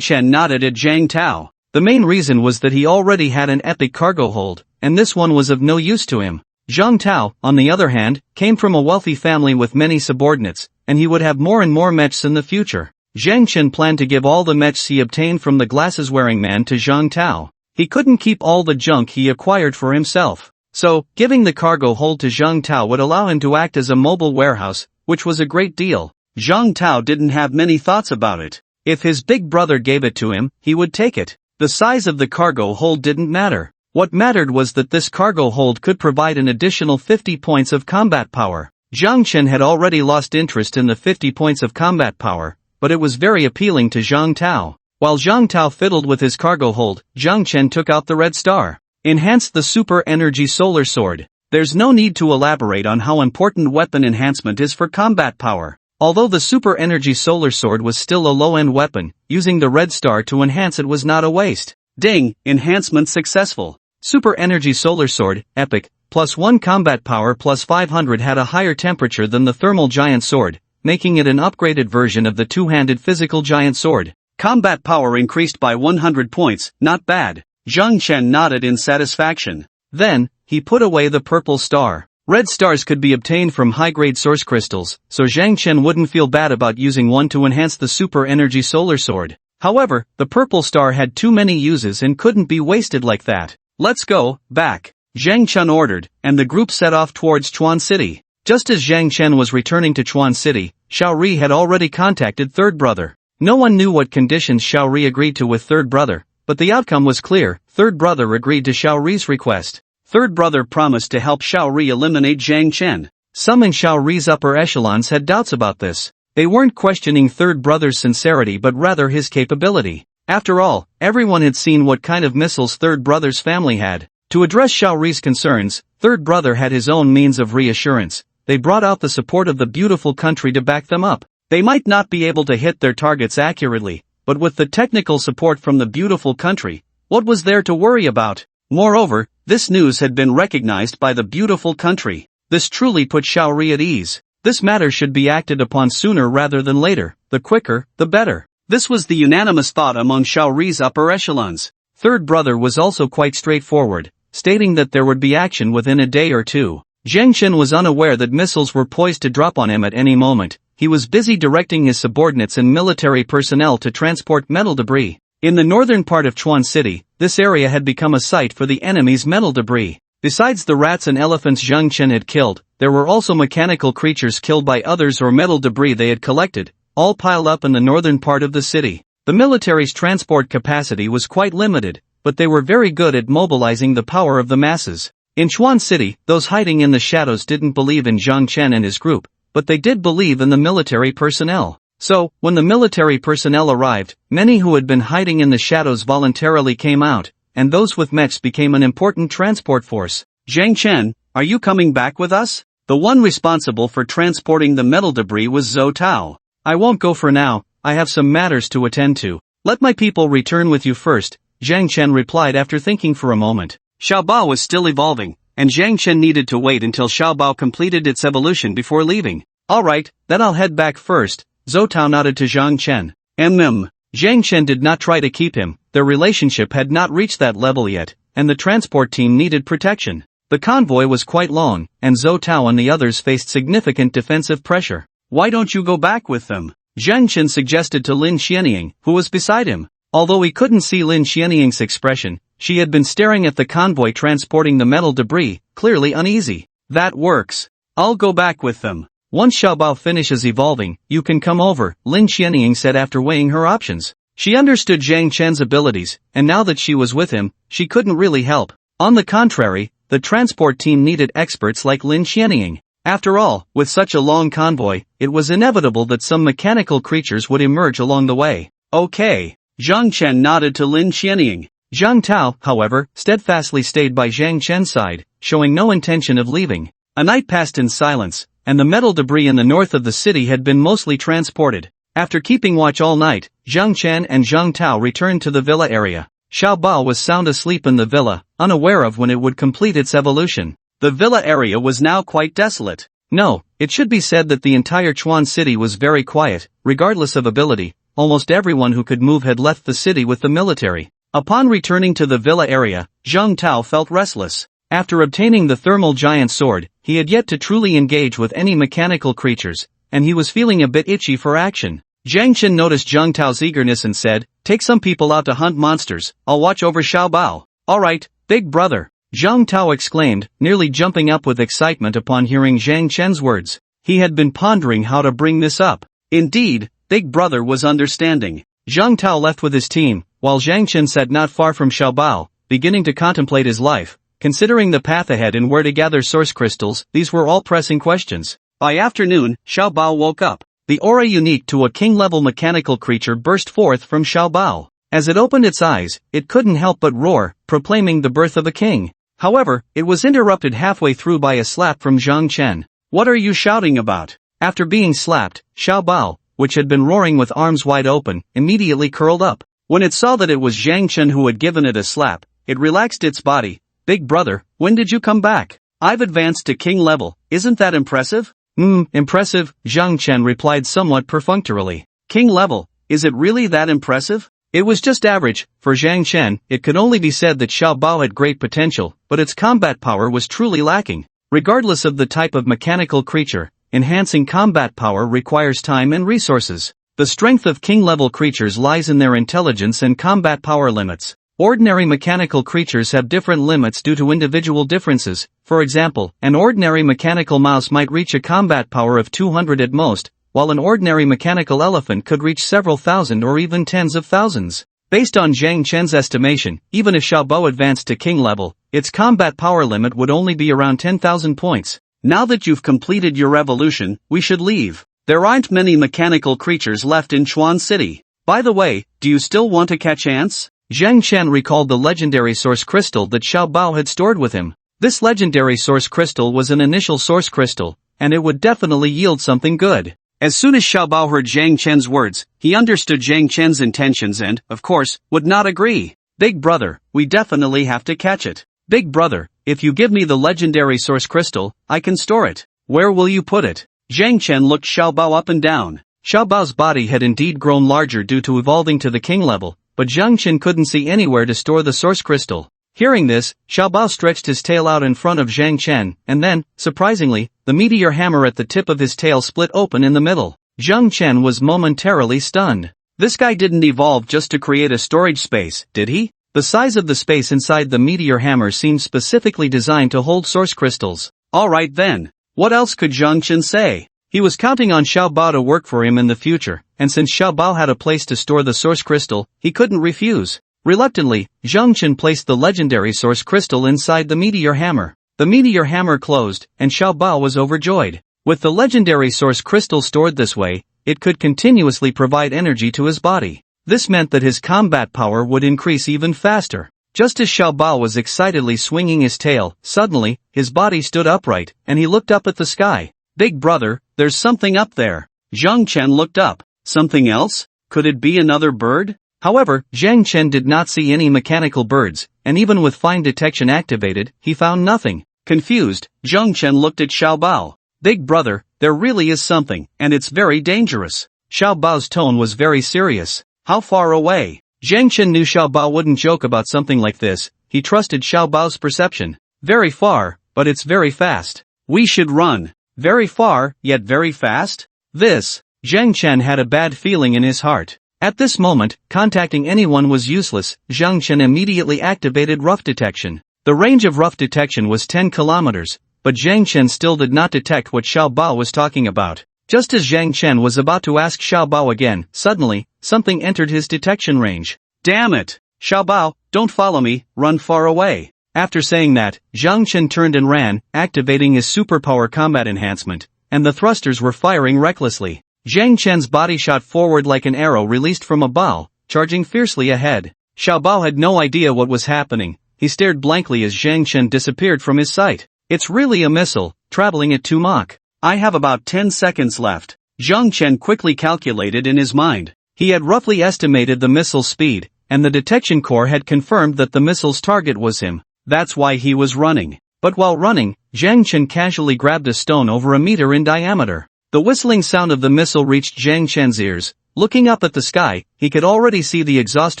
Chen nodded at Zhang Tao. The main reason was that he already had an epic cargo hold, and this one was of no use to him. Zhang Tao, on the other hand, came from a wealthy family with many subordinates, and he would have more and more mechs in the future. Zhang Chen planned to give all the mechs he obtained from the glasses-wearing man to Zhang Tao. He couldn't keep all the junk he acquired for himself. So, giving the cargo hold to Zhang Tao would allow him to act as a mobile warehouse, which was a great deal. Zhang Tao didn't have many thoughts about it. If his big brother gave it to him, he would take it. The size of the cargo hold didn't matter. What mattered was that this cargo hold could provide an additional 50 points of combat power. Zhang Chen had already lost interest in the 50 points of combat power, but it was very appealing to Zhang Tao. While Zhang Tao fiddled with his cargo hold, Zhang Chen took out the red star. Enhanced the super energy solar sword. There's no need to elaborate on how important weapon enhancement is for combat power. Although the super energy solar sword was still a low-end weapon, using the red star to enhance it was not a waste. Ding, enhancement successful. Super energy solar sword, epic, +1 combat power +500 had a higher temperature than the thermal giant sword, making it an upgraded version of the two-handed physical giant sword. Combat power increased by 100 points, not bad. Zhang Chen nodded in satisfaction. Then, he put away the purple star. Red stars could be obtained from high-grade source crystals, so Zhang Chen wouldn't feel bad about using one to enhance the super energy solar sword. However, the purple star had too many uses and couldn't be wasted like that. Let's go, back. Zhang Chen ordered, and the group set off towards Chuan City. Just as Zhang Chen was returning to Chuan City, Xiao Ri had already contacted Third Brother. No one knew what conditions Xiao Ri agreed to with Third Brother, but the outcome was clear. Third Brother agreed to Xiao Ri's request. Third Brother promised to help Xiao Ri eliminate Zhang Chen. Some in Xiao Ri's upper echelons had doubts about this. They weren't questioning Third Brother's sincerity but rather his capability. After all, everyone had seen what kind of missiles Third Brother's family had. To address Xiao Ri's concerns, Third Brother had his own means of reassurance. They brought out the support of the beautiful country to back them up. They might not be able to hit their targets accurately, but with the technical support from the beautiful country, what was there to worry about? Moreover, this news had been recognized by the beautiful country. This truly put Xiao Ri at ease. This matter should be acted upon sooner rather than later. The quicker, the better. This was the unanimous thought among Xiao Ri's upper echelons. Third Brother was also quite straightforward, stating that there would be action within a day or two. Zhang Chen was unaware that missiles were poised to drop on him at any moment. He was busy directing his subordinates and military personnel to transport metal debris. In the northern part of Chuan City, this area had become a site for the enemy's metal debris. Besides the rats and elephants Zhang Chen had killed, there were also mechanical creatures killed by others or metal debris they had collected, all piled up in the northern part of the city. The military's transport capacity was quite limited, but they were very good at mobilizing the power of the masses. In Chuan City, those hiding in the shadows didn't believe in Zhang Chen and his group, but they did believe in the military personnel. So, when the military personnel arrived, many who had been hiding in the shadows voluntarily came out, and those with mechs became an important transport force. Zhang Chen, are you coming back with us? The one responsible for transporting the metal debris was Zhou Tao. I won't go for now, I have some matters to attend to. Let my people return with you first, Zhang Chen replied after thinking for a moment. Xiaobao was still evolving, and Zhang Chen needed to wait until Xiaobao completed its evolution before leaving. Alright, then I'll head back first. Zhou Tao nodded to Zhang Chen. Zhang Chen did not try to keep him, their relationship had not reached that level yet, and the transport team needed protection. The convoy was quite long, and Zhou Tao and the others faced significant defensive pressure. Why don't you go back with them? Zhang Chen suggested to Lin Xianying, who was beside him. Although he couldn't see Lin Xianying's expression, she had been staring at the convoy transporting the metal debris, clearly uneasy. That works. I'll go back with them. Once Xiaobao finishes evolving, you can come over, Lin Xianying said after weighing her options. She understood Zhang Chen's abilities, and now that she was with him, she couldn't really help. On the contrary, the transport team needed experts like Lin Xianying. After all, with such a long convoy, it was inevitable that some mechanical creatures would emerge along the way. Okay. Zhang Chen nodded to Lin Xianying. Zhang Tao, however, steadfastly stayed by Zhang Chen's side, showing no intention of leaving. A night passed in silence, and the metal debris in the north of the city had been mostly transported. After keeping watch all night, Zhang Chen and Zhang Tao returned to the villa area. Xiao Bao was sound asleep in the villa, unaware of when it would complete its evolution. The villa area was now quite desolate. No, it should be said that the entire Chuan city was very quiet, regardless of ability. Almost everyone who could move had left the city with the military. Upon returning to the villa area, Zhang Tao felt restless. After obtaining the thermal giant sword, he had yet to truly engage with any mechanical creatures, and he was feeling a bit itchy for action. Zhang Chen noticed Zhang Tao's eagerness and said, "Take some people out to hunt monsters, I'll watch over Xiao Bao." "Alright, big brother," Zhang Tao exclaimed, nearly jumping up with excitement upon hearing Zhang Chen's words. He had been pondering how to bring this up. Indeed, Big Brother was understanding. Zhang Tao left with his team, while Zhang Chen sat not far from Xiao Bao, beginning to contemplate his life. Considering the path ahead and where to gather source crystals, these were all pressing questions. By afternoon, Xiao Bao woke up. The aura unique to a king-level mechanical creature burst forth from Xiao Bao. As it opened its eyes, it couldn't help but roar, proclaiming the birth of a king. However, it was interrupted halfway through by a slap from Zhang Chen. "What are you shouting about?" After being slapped, Xiao Bao, which had been roaring with arms wide open, immediately curled up. When it saw that it was Zhang Chen who had given it a slap, it relaxed its body. "Big brother, when did you come back? I've advanced to king level, isn't that impressive?" Impressive," Zhang Chen replied somewhat perfunctorily. "King level, is it really that impressive?" It was just average. For Zhang Chen, it could only be said that Xiao Bao had great potential, but its combat power was truly lacking. Regardless of the type of mechanical creature, enhancing combat power requires time and resources. The strength of king-level creatures lies in their intelligence and combat power limits. Ordinary mechanical creatures have different limits due to individual differences. For example, an ordinary mechanical mouse might reach a combat power of 200 at most, while an ordinary mechanical elephant could reach several thousand or even tens of thousands. Based on Zhang Chen's estimation, even if Xiao Bao advanced to king level, its combat power limit would only be around 10,000 points. "Now that you've completed your evolution, we should leave. There aren't many mechanical creatures left in Chuan City. By the way, do you still want to catch ants?" Zhang Chen recalled the legendary source crystal that Xiao Bao had stored with him. This legendary source crystal was an initial source crystal, and it would definitely yield something good. As soon as Xiao Bao heard Zhang Chen's words, he understood Zhang Chen's intentions and, of course, would not agree. "Big brother, we definitely have to catch it. Big brother, if you give me the legendary source crystal, I can store it. Where will you put it?" Zhang Chen looked Xiao Bao up and down. Xiao Bao's body had indeed grown larger due to evolving to the king level, but Zhang Chen couldn't see anywhere to store the source crystal. Hearing this, Xiao Bao stretched his tail out in front of Zhang Chen, and then, surprisingly, the meteor hammer at the tip of his tail split open in the middle. Zhang Chen was momentarily stunned. This guy didn't evolve just to create a storage space, did he? The size of the space inside the meteor hammer seemed specifically designed to hold source crystals. Alright then. What else could Zhang Chen say? He was counting on Xiao Bao to work for him in the future, and since Xiao Bao had a place to store the source crystal, he couldn't refuse. Reluctantly, Zhang Chen placed the legendary source crystal inside the meteor hammer. The meteor hammer closed, and Xiao Bao was overjoyed. With the legendary source crystal stored this way, it could continuously provide energy to his body. This meant that his combat power would increase even faster. Just as Xiao Bao was excitedly swinging his tail, suddenly, his body stood upright, and he looked up at the sky. "Big brother, there's something up there." Zhang Chen looked up. Something else? Could it be another bird? However, Zhang Chen did not see any mechanical birds, and even with fine detection activated, he found nothing. Confused, Zhang Chen looked at Xiao Bao. "Big brother, there really is something, and it's very dangerous." Xiao Bao's tone was very serious. "How far away?" Zhang Chen knew Xiao Bao wouldn't joke about something like this. He trusted Xiao Bao's perception. "Very far, but it's very fast. We should run." Very far, yet very fast? Zhang Chen had a bad feeling in his heart. At this moment, contacting anyone was useless. Zhang Chen immediately activated rough detection. The range of rough detection was 10 kilometers, but Zhang Chen still did not detect what Xiao Bao was talking about. Just as Zhang Chen was about to ask Xiao Bao again, suddenly, something entered his detection range. "Damn it! Xiao Bao, don't follow me, run far away." After saying that, Zhang Chen turned and ran, activating his superpower combat enhancement, and the thrusters were firing recklessly. Zhang Chen's body shot forward like an arrow released from a bow, charging fiercely ahead. Xiao Bao had no idea what was happening. He stared blankly as Zhang Chen disappeared from his sight. "It's really a missile, traveling at 2 Mach. I have about 10 seconds left." Zhang Chen quickly calculated in his mind. He had roughly estimated the missile's speed, and the detection core had confirmed that the missile's target was him. That's why he was running. But while running, Zhang Chen casually grabbed a stone over a meter in diameter. The whistling sound of the missile reached Zhang Chen's ears. Looking up at the sky, he could already see the exhaust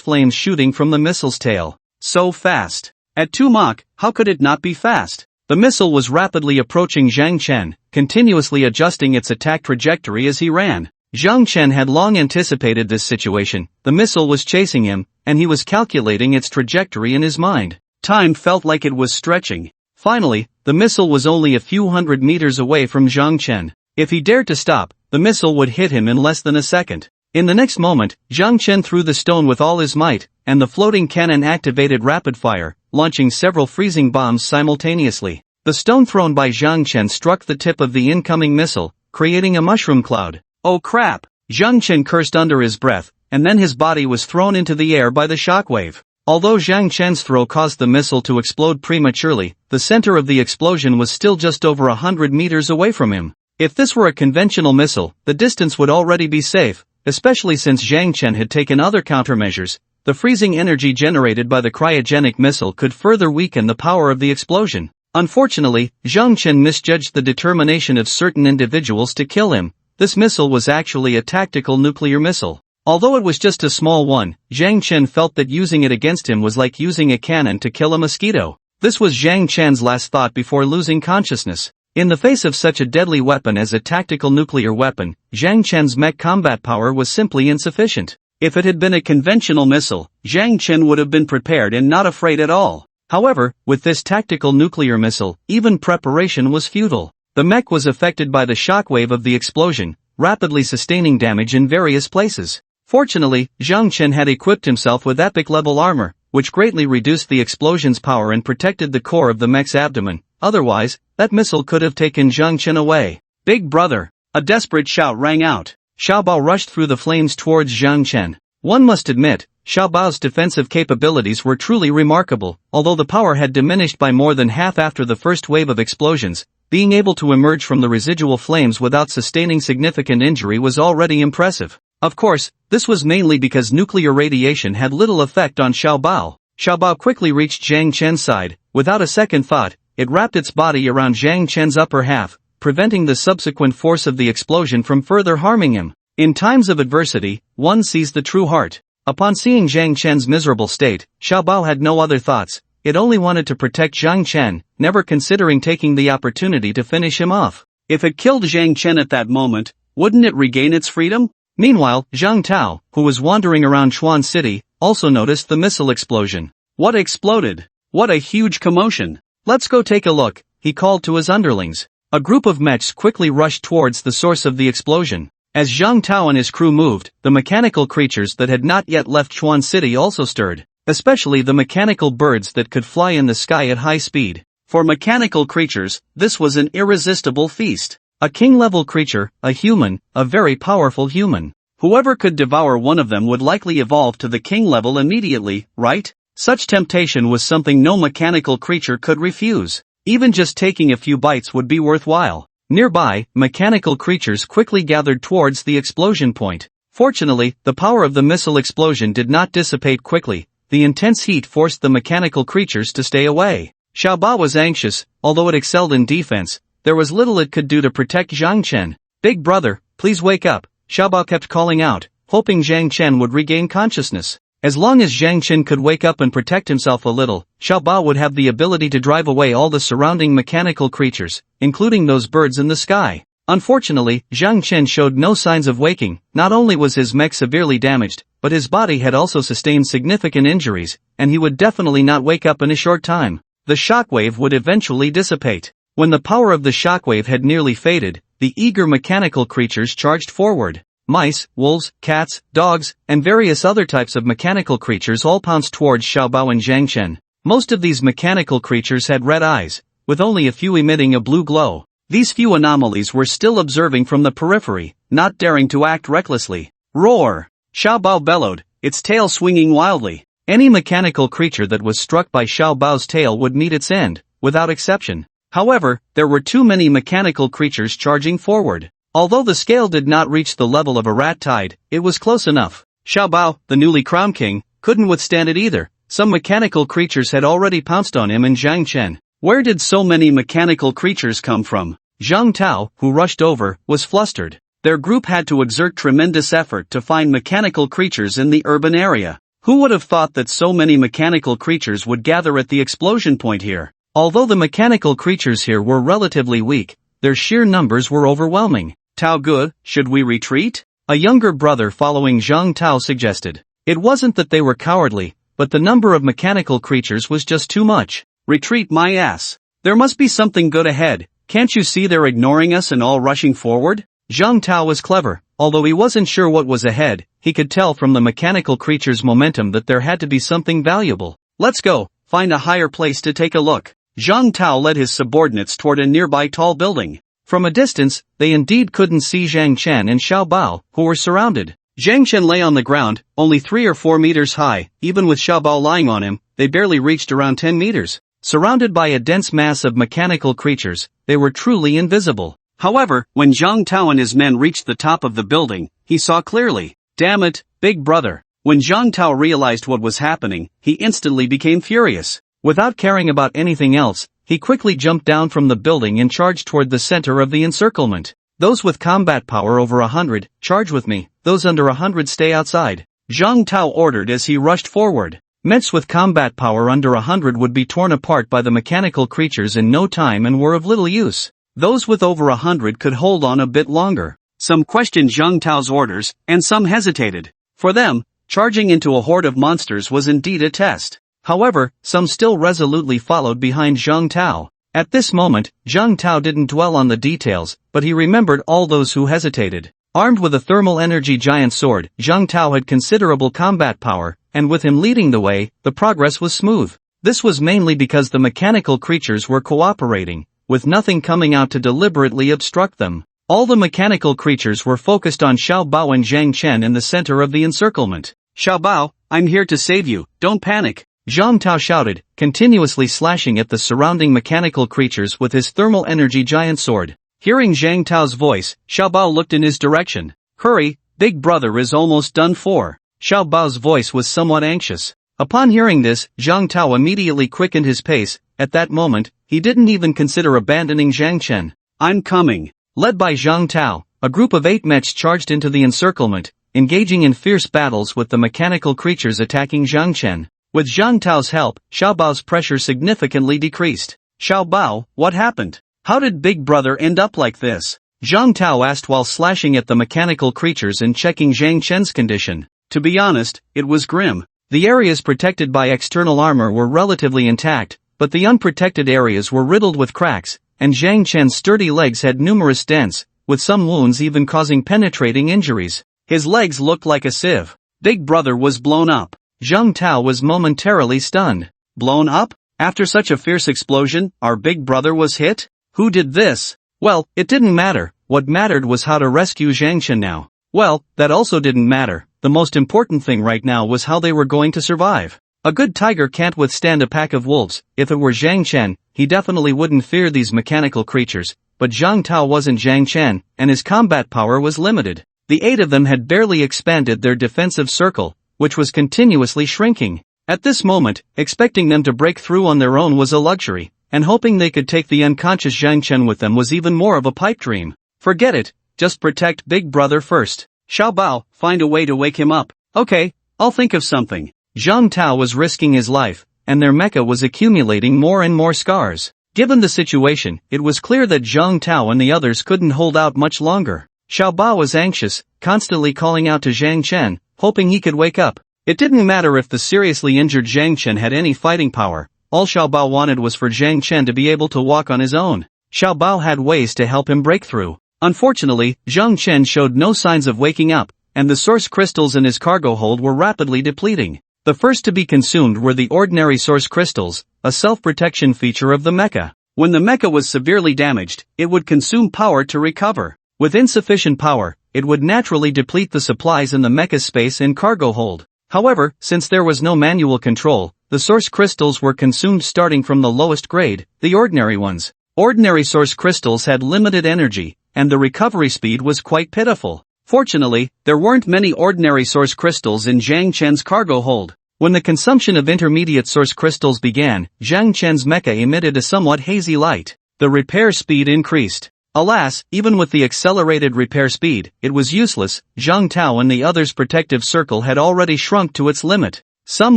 flames shooting from the missile's tail. So fast. At 2 Mach, how could it not be fast? The missile was rapidly approaching Zhang Chen, continuously adjusting its attack trajectory as he ran. Zhang Chen had long anticipated this situation. The missile was chasing him, and he was calculating its trajectory in his mind. Time felt like it was stretching. Finally, the missile was only a few hundred meters away from Zhang Chen. If he dared to stop, the missile would hit him in less than a second. In the next moment, Zhang Chen threw the stone with all his might, and the floating cannon activated rapid fire, launching several freezing bombs simultaneously. The stone thrown by Zhang Chen struck the tip of the incoming missile, creating a mushroom cloud. Oh crap! Zhang Chen cursed under his breath, and then his body was thrown into the air by the shockwave. Although Zhang Chen's throw caused the missile to explode prematurely, the center of the explosion was still just over 100 meters away from him. If this were a conventional missile, the distance would already be safe, especially since Zhang Chen had taken other countermeasures. The freezing energy generated by the cryogenic missile could further weaken the power of the explosion. Unfortunately, Zhang Chen misjudged the determination of certain individuals to kill him. This missile was actually a tactical nuclear missile. Although it was just a small one, Zhang Chen felt that using it against him was like using a cannon to kill a mosquito. This was Zhang Chen's last thought before losing consciousness. In the face of such a deadly weapon as a tactical nuclear weapon, Zhang Chen's mech combat power was simply insufficient. If it had been a conventional missile, Zhang Chen would have been prepared and not afraid at all. However, with this tactical nuclear missile, even preparation was futile. The mech was affected by the shockwave of the explosion, rapidly sustaining damage in various places. Fortunately, Zhang Chen had equipped himself with epic-level armor, which greatly reduced the explosion's power and protected the core of the mech's abdomen. Otherwise, that missile could have taken Zhang Chen away. Big brother! A desperate shout rang out. Xiao Bao rushed through the flames towards Zhang Chen. One must admit, Xiao Bao's defensive capabilities were truly remarkable. Although the power had diminished by more than half after the first wave of explosions, being able to emerge from the residual flames without sustaining significant injury was already impressive. Of course, this was mainly because nuclear radiation had little effect on Xiao Bao. Xiao Bao quickly reached Zhang Chen's side. Without a second thought, it wrapped its body around Zhang Chen's upper half, preventing the subsequent force of the explosion from further harming him. In times of adversity, one sees the true heart. Upon seeing Zhang Chen's miserable state, Xiao Bao had no other thoughts. It only wanted to protect Zhang Chen, never considering taking the opportunity to finish him off. If it killed Zhang Chen at that moment, wouldn't it regain its freedom? Meanwhile, Zhang Tao, who was wandering around Chuan City, also noticed the missile explosion. What exploded? What a huge commotion! Let's go take a look, he called to his underlings. A group of mechs quickly rushed towards the source of the explosion. As Zhang Tao and his crew moved, the mechanical creatures that had not yet left Chuan City also stirred, especially the mechanical birds that could fly in the sky at high speed. For mechanical creatures, this was an irresistible feast. A king-level creature, a human, a very powerful human. Whoever could devour one of them would likely evolve to the king level immediately, right? Such temptation was something no mechanical creature could refuse. Even just taking a few bites would be worthwhile. Nearby, mechanical creatures quickly gathered towards the explosion point. Fortunately, the power of the missile explosion did not dissipate quickly. The intense heat forced the mechanical creatures to stay away. Xiao Bao was anxious, although it excelled in defense. There was little it could do to protect Zhang Chen. Big brother, please wake up, Xiao Bao kept calling out, hoping Zhang Chen would regain consciousness. As long as Zhang Chen could wake up and protect himself a little, Xiao Bao would have the ability to drive away all the surrounding mechanical creatures, including those birds in the sky. Unfortunately, Zhang Chen showed no signs of waking. Not only was his mech severely damaged, but his body had also sustained significant injuries, and he would definitely not wake up in a short time. The shockwave would eventually dissipate. When the power of the shockwave had nearly faded, the eager mechanical creatures charged forward. Mice, wolves, cats, dogs, and various other types of mechanical creatures all pounced towards Xiao Bao and Zhang Chen. Most of these mechanical creatures had red eyes, with only a few emitting a blue glow. These few anomalies were still observing from the periphery, not daring to act recklessly. Roar! Xiao Bao bellowed, its tail swinging wildly. Any mechanical creature that was struck by Xiao Bao's tail would meet its end, without exception. However, there were too many mechanical creatures charging forward. Although the scale did not reach the level of a rat tide, it was close enough. Xiao Bao, the newly crowned king, couldn't withstand it either. Some mechanical creatures had already pounced on him and Zhang Chen. Where did so many mechanical creatures come from? Zhang Tao, who rushed over, was flustered. Their group had to exert tremendous effort to find mechanical creatures in the urban area. Who would have thought that so many mechanical creatures would gather at the explosion point here? Although the mechanical creatures here were relatively weak, their sheer numbers were overwhelming. Tao Gu, should we retreat? A younger brother following Zhang Tao suggested. It wasn't that they were cowardly, but the number of mechanical creatures was just too much. Retreat my ass. There must be something good ahead, can't you see they're ignoring us and all rushing forward? Zhang Tao was clever. Although he wasn't sure what was ahead, he could tell from the mechanical creature's momentum that there had to be something valuable. Let's go, find a higher place to take a look. Zhang Tao led his subordinates toward a nearby tall building. From a distance, they indeed couldn't see Zhang Chen and Xiao Bao, who were surrounded. Zhang Chen lay on the ground, only 3 or 4 meters high. Even with Xiao Bao lying on him, they barely reached around 10 meters. Surrounded by a dense mass of mechanical creatures, they were truly invisible. However, when Zhang Tao and his men reached the top of the building, he saw clearly. Damn it, big brother. When Zhang Tao realized what was happening, he instantly became furious. Without caring about anything else, he quickly jumped down from the building and charged toward the center of the encirclement. Those with combat power over 100, charge with me. Those under 100 stay outside. Zhang Tao ordered as he rushed forward. Mechs with combat power under 100 would be torn apart by the mechanical creatures in no time and were of little use. Those with over 100 could hold on a bit longer. Some questioned Zhang Tao's orders, and some hesitated. For them, charging into a horde of monsters was indeed a test. However, some still resolutely followed behind Zhang Tao. At this moment, Zhang Tao didn't dwell on the details, but he remembered all those who hesitated. Armed with a thermal energy giant sword, Zhang Tao had considerable combat power, and with him leading the way, the progress was smooth. This was mainly because the mechanical creatures were cooperating, with nothing coming out to deliberately obstruct them. All the mechanical creatures were focused on Xiao Bao and Zhang Chen in the center of the encirclement. Xiao Bao, I'm here to save you, don't panic. Zhang Tao shouted, continuously slashing at the surrounding mechanical creatures with his thermal energy giant sword. Hearing Zhang Tao's voice, Xiao Bao looked in his direction. Hurry, big brother is almost done for. Xiao Bao's voice was somewhat anxious. Upon hearing this, Zhang Tao immediately quickened his pace. At that moment, he didn't even consider abandoning Zhang Chen. I'm coming. Led by Zhang Tao, a group of 8 mechs charged into the encirclement, engaging in fierce battles with the mechanical creatures attacking Zhang Chen. With Zhang Tao's help, Xiao Bao's pressure significantly decreased. Xiao Bao, what happened? How did Big Brother end up like this? Zhang Tao asked while slashing at the mechanical creatures and checking Zhang Chen's condition. To be honest, it was grim. The areas protected by external armor were relatively intact, but the unprotected areas were riddled with cracks, and Zhang Chen's sturdy legs had numerous dents, with some wounds even causing penetrating injuries. His legs looked like a sieve. Big Brother was blown up. Zhang Tao was momentarily stunned. Blown up? After such a fierce explosion, our Big Brother was hit? Who did this? Well, it didn't matter. What mattered was how to rescue Zhang Chen now. Well, that also didn't matter. The most important thing right now was how they were going to survive. A good tiger can't withstand a pack of wolves. If it were Zhang Chen, he definitely wouldn't fear these mechanical creatures, but Zhang Tao wasn't Zhang Chen, and his combat power was limited. The 8 of them had barely expanded their defensive circle, which was continuously shrinking. At this moment, expecting them to break through on their own was a luxury, and hoping they could take the unconscious Zhang Chen with them was even more of a pipe dream. Forget it, just protect Big Brother first. Xiao Bao, find a way to wake him up. Okay, I'll think of something. Zhang Tao was risking his life, and their mecha was accumulating more and more scars. Given the situation, it was clear that Zhang Tao and the others couldn't hold out much longer. Xiao Bao was anxious, constantly calling out to Zhang Chen, hoping he could wake up. It didn't matter if the seriously injured Zhang Chen had any fighting power. All Xiao Bao wanted was for Zhang Chen to be able to walk on his own. Xiao Bao had ways to help him break through. Unfortunately, Zhang Chen showed no signs of waking up, and the source crystals in his cargo hold were rapidly depleting. The first to be consumed were the ordinary source crystals, a self-protection feature of the mecha. When the mecha was severely damaged, it would consume power to recover. With insufficient power, it would naturally deplete the supplies in the mecha's space and cargo hold. However, since there was no manual control, the source crystals were consumed starting from the lowest grade, the ordinary ones. Ordinary source crystals had limited energy, and the recovery speed was quite pitiful. Fortunately, there weren't many ordinary source crystals in Zhang Chen's cargo hold. When the consumption of intermediate source crystals began, Zhang Chen's mecha emitted a somewhat hazy light. The repair speed increased. Alas, even with the accelerated repair speed, it was useless. Zhang Tao and the others' protective circle had already shrunk to its limit. Some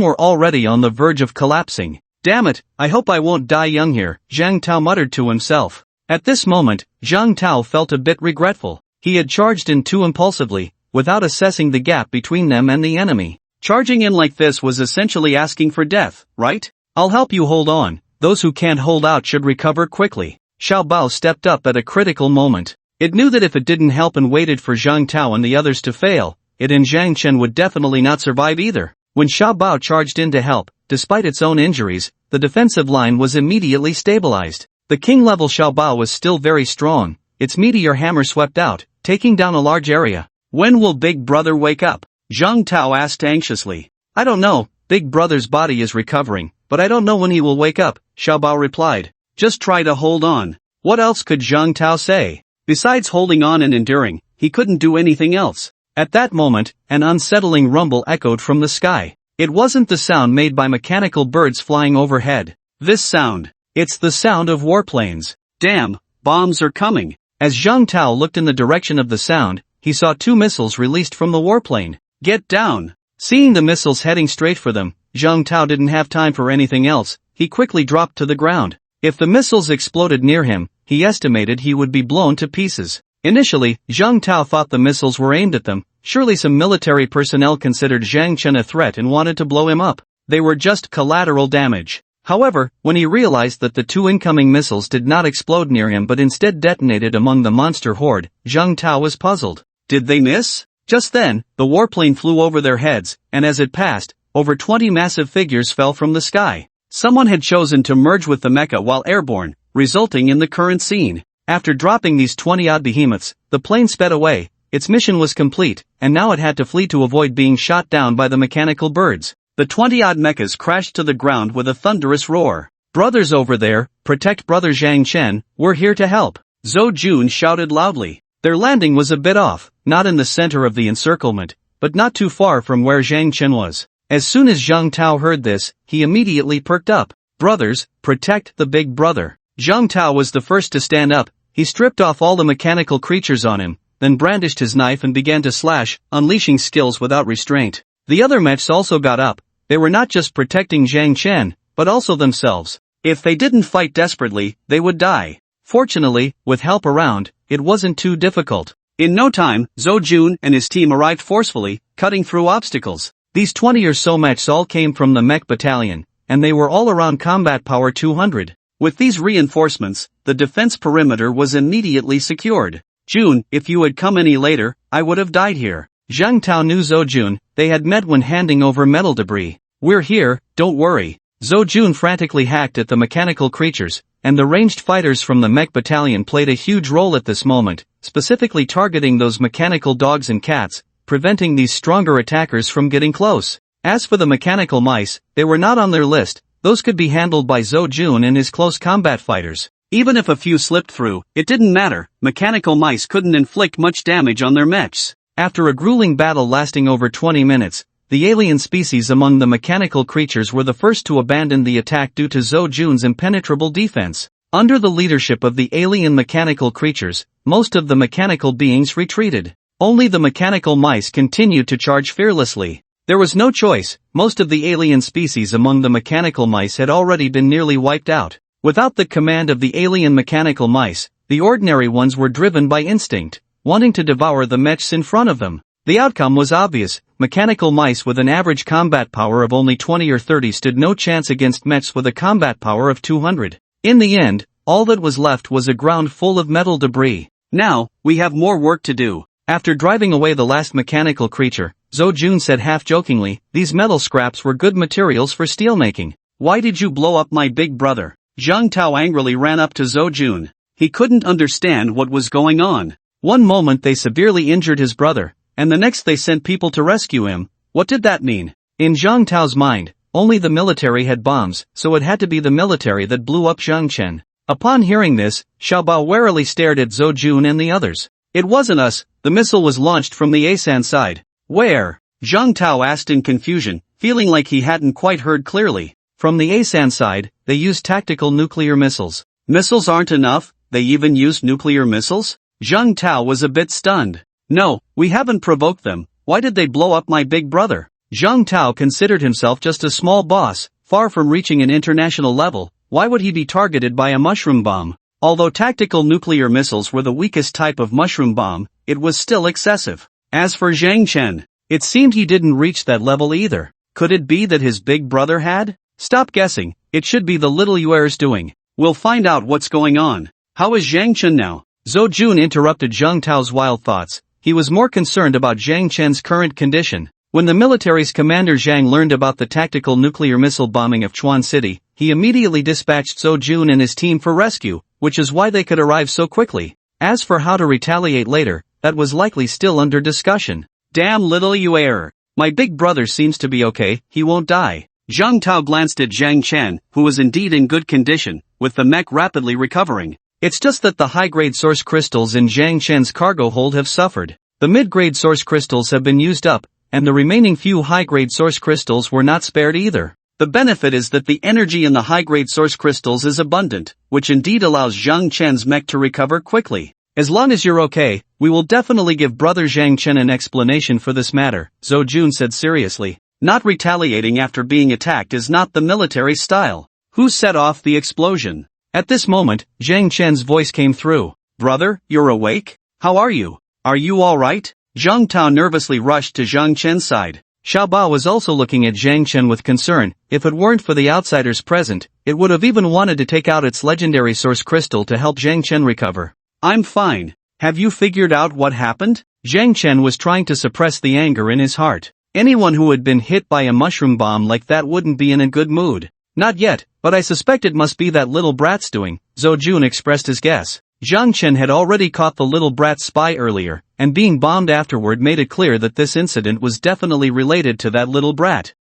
were already on the verge of collapsing. Damn it, I hope I won't die young here, Zhang Tao muttered to himself. At this moment, Zhang Tao felt a bit regretful. He had charged in too impulsively, without assessing the gap between them and the enemy. Charging in like this was essentially asking for death, right? I'll help you hold on. Those who can't hold out should recover quickly. Xiao Bao stepped up at a critical moment. It knew that if it didn't help and waited for Zhang Tao and the others to fail, it and Zhang Chen would definitely not survive either. When Xiao Bao charged in to help, despite its own injuries, the defensive line was immediately stabilized. The king-level Xiao Bao was still very strong. Its meteor hammer swept out, taking down a large area. When will Big Brother wake up? Zhang Tao asked anxiously. I don't know, Big Brother's body is recovering, but I don't know when he will wake up, Xiao Bao replied. Just try to hold on. What else could Zhang Tao say? Besides holding on and enduring, he couldn't do anything else. At that moment, an unsettling rumble echoed from the sky. It wasn't the sound made by mechanical birds flying overhead. This sound. It's the sound of warplanes. Damn, bombs are coming. As Zhang Tao looked in the direction of the sound, he saw 2 missiles released from the warplane. Get down! Seeing the missiles heading straight for them, Zhang Tao didn't have time for anything else. He quickly dropped to the ground. If the missiles exploded near him, he estimated he would be blown to pieces. Initially, Zhang Tao thought the missiles were aimed at them. Surely some military personnel considered Zhang Chen a threat and wanted to blow him up. They were just collateral damage. However, when he realized that the 2 incoming missiles did not explode near him but instead detonated among the monster horde, Zhang Tao was puzzled. Did they miss? Just then, the warplane flew over their heads, and as it passed, over 20 massive figures fell from the sky. Someone had chosen to merge with the mecha while airborne, resulting in the current scene. After dropping these 20-odd behemoths, the plane sped away. Its mission was complete, and now it had to flee to avoid being shot down by the mechanical birds. The 20-odd mechas crashed to the ground with a thunderous roar. Brothers over there, protect brother Zhang Chen, we're here to help. Zhou Jun shouted loudly. Their landing was a bit off, not in the center of the encirclement, but not too far from where Zhang Chen was. As soon as Zhang Tao heard this, he immediately perked up. Brothers, protect the big brother. Zhang Tao was the first to stand up. He stripped off all the mechanical creatures on him, then brandished his knife and began to slash, unleashing skills without restraint. The other mechs also got up. They were not just protecting Zhang Chen, but also themselves. If they didn't fight desperately, they would die. Fortunately, with help around, it wasn't too difficult. In no time, Zhou Jun and his team arrived forcefully, cutting through obstacles. These 20 or so mechs all came from the mech battalion, and they were all around combat power 200. With these reinforcements, the defense perimeter was immediately secured. Jun, if you had come any later, I would have died here. Zhang Tao knew Zhou Jun. They had met when handing over metal debris. We're here, don't worry. Zhou Jun frantically hacked at the mechanical creatures, and the ranged fighters from the mech battalion played a huge role at this moment, specifically targeting those mechanical dogs and cats, preventing these stronger attackers from getting close. As for the mechanical mice, they were not on their list. Those could be handled by Zhou Jun and his close combat fighters. Even if a few slipped through, it didn't matter. Mechanical mice couldn't inflict much damage on their mechs. After a grueling battle lasting over 20 minutes, the alien species among the mechanical creatures were the first to abandon the attack due to Zhou Jun's impenetrable defense. Under the leadership of the alien mechanical creatures, most of the mechanical beings retreated. Only the mechanical mice continued to charge fearlessly. There was no choice. Most of the alien species among the mechanical mice had already been nearly wiped out. Without the command of the alien mechanical mice, the ordinary ones were driven by instinct, wanting to devour the mechs in front of them. The outcome was obvious. Mechanical mice with an average combat power of only 20 or 30 stood no chance against mechs with a combat power of 200. In the end, all that was left was a ground full of metal debris. Now, we have more work to do. After driving away the last mechanical creature, Zhou Jun said half-jokingly, these metal scraps were good materials for steelmaking. Why did you blow up my big brother? Zhang Tao angrily ran up to Zhou Jun. He couldn't understand what was going on. One moment they severely injured his brother, and the next they sent people to rescue him. What did that mean? In Zhang Tao's mind, only the military had bombs, so it had to be the military that blew up Zhang Chen. Upon hearing this, Xiao Bao warily stared at Zhou Jun and the others. It wasn't us. The missile was launched from the Asan side. Where? Zhang Tao asked in confusion, feeling like he hadn't quite heard clearly. From the Asan side, they used tactical nuclear missiles. Missiles aren't enough, they even used nuclear missiles? Zhang Tao was a bit stunned. No, we haven't provoked them. Why did they blow up my big brother? Zhang Tao considered himself just a small boss, far from reaching an international level. Why would he be targeted by a mushroom bomb? Although tactical nuclear missiles were the weakest type of mushroom bomb, it was still excessive. As for Zhang Chen, it seemed he didn't reach that level either. Could it be that his big brother had? Stop guessing, it should be the little Yuer's doing. We'll find out what's going on. How is Zhang Chen now? Zhou Jun interrupted Zhang Tao's wild thoughts. He was more concerned about Zhang Chen's current condition. When the military's commander Zhang learned about the tactical nuclear missile bombing of Chuan City, he immediately dispatched Zhou Jun and his team for rescue, which is why they could arrive so quickly. As for how to retaliate later, that was likely still under discussion. Damn little you err. My big brother seems to be okay, he won't die. Zhang Tao glanced at Zhang Chen, who was indeed in good condition, with the mech rapidly recovering. It's just that the high-grade source crystals in Zhang Chen's cargo hold have suffered. The mid-grade source crystals have been used up, and the remaining few high-grade source crystals were not spared either. The benefit is that the energy in the high-grade source crystals is abundant, which indeed allows Zhang Chen's mech to recover quickly. As long as you're okay, we will definitely give brother Zhang Chen an explanation for this matter, Zhou Jun said seriously. Not retaliating after being attacked is not the military style. Who set off the explosion? At this moment, Zhang Chen's voice came through. Brother, you're awake? How are you? Are you alright? Zhang Tao nervously rushed to Zhang Chen's side. Xiao Bao was also looking at Zhang Chen with concern. If it weren't for the outsiders present, it would have even wanted to take out its legendary source crystal to help Zhang Chen recover. I'm fine. Have you figured out what happened? Zhang Chen was trying to suppress the anger in his heart. Anyone who had been hit by a mushroom bomb like that wouldn't be in a good mood. Not yet, but I suspect it must be that little brat's doing, Zhou Jun expressed his guess. Zhang Chen had already caught the little brat's spy earlier, and being bombed afterward made it clear that this incident was definitely related to that little brat.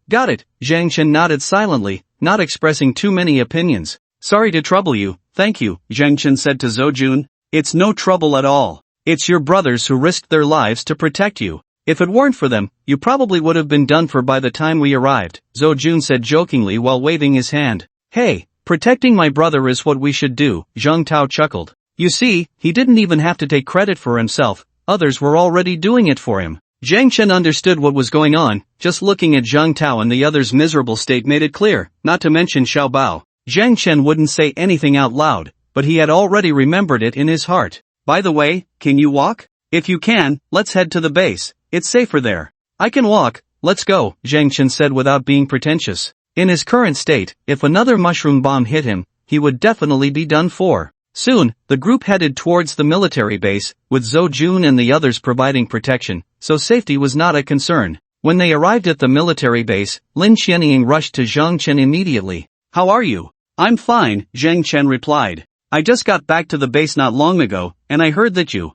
Got it, Zhang Chen nodded silently, not expressing too many opinions. Sorry to trouble you, thank you, Zhang Chen said to Zhou Jun. It's no trouble at all. It's your brothers who risked their lives to protect you. If it weren't for them, you probably would have been done for by the time we arrived, Zhou Jun said jokingly while waving his hand. Hey, protecting my brother is what we should do, Zhang Tao chuckled. You see, he didn't even have to take credit for himself, others were already doing it for him. Zhang Chen understood what was going on, just looking at Zhang Tao and the other's miserable state made it clear, not to mention Xiao Bao. Zhang Chen wouldn't say anything out loud, but he had already remembered it in his heart. By the way, can you walk? If you can, let's head to the base, it's safer there. I can walk, let's go, Zhang Chen said without being pretentious. In his current state, if another mushroom bomb hit him, he would definitely be done for. Soon, the group headed towards the military base, with Zhou Jun and the others providing protection, so safety was not a concern. When they arrived at the military base, Lin Xianying rushed to Zhang Chen immediately. How are you? I'm fine, Zhang Chen replied. I just got back to the base not long ago, and I heard that you.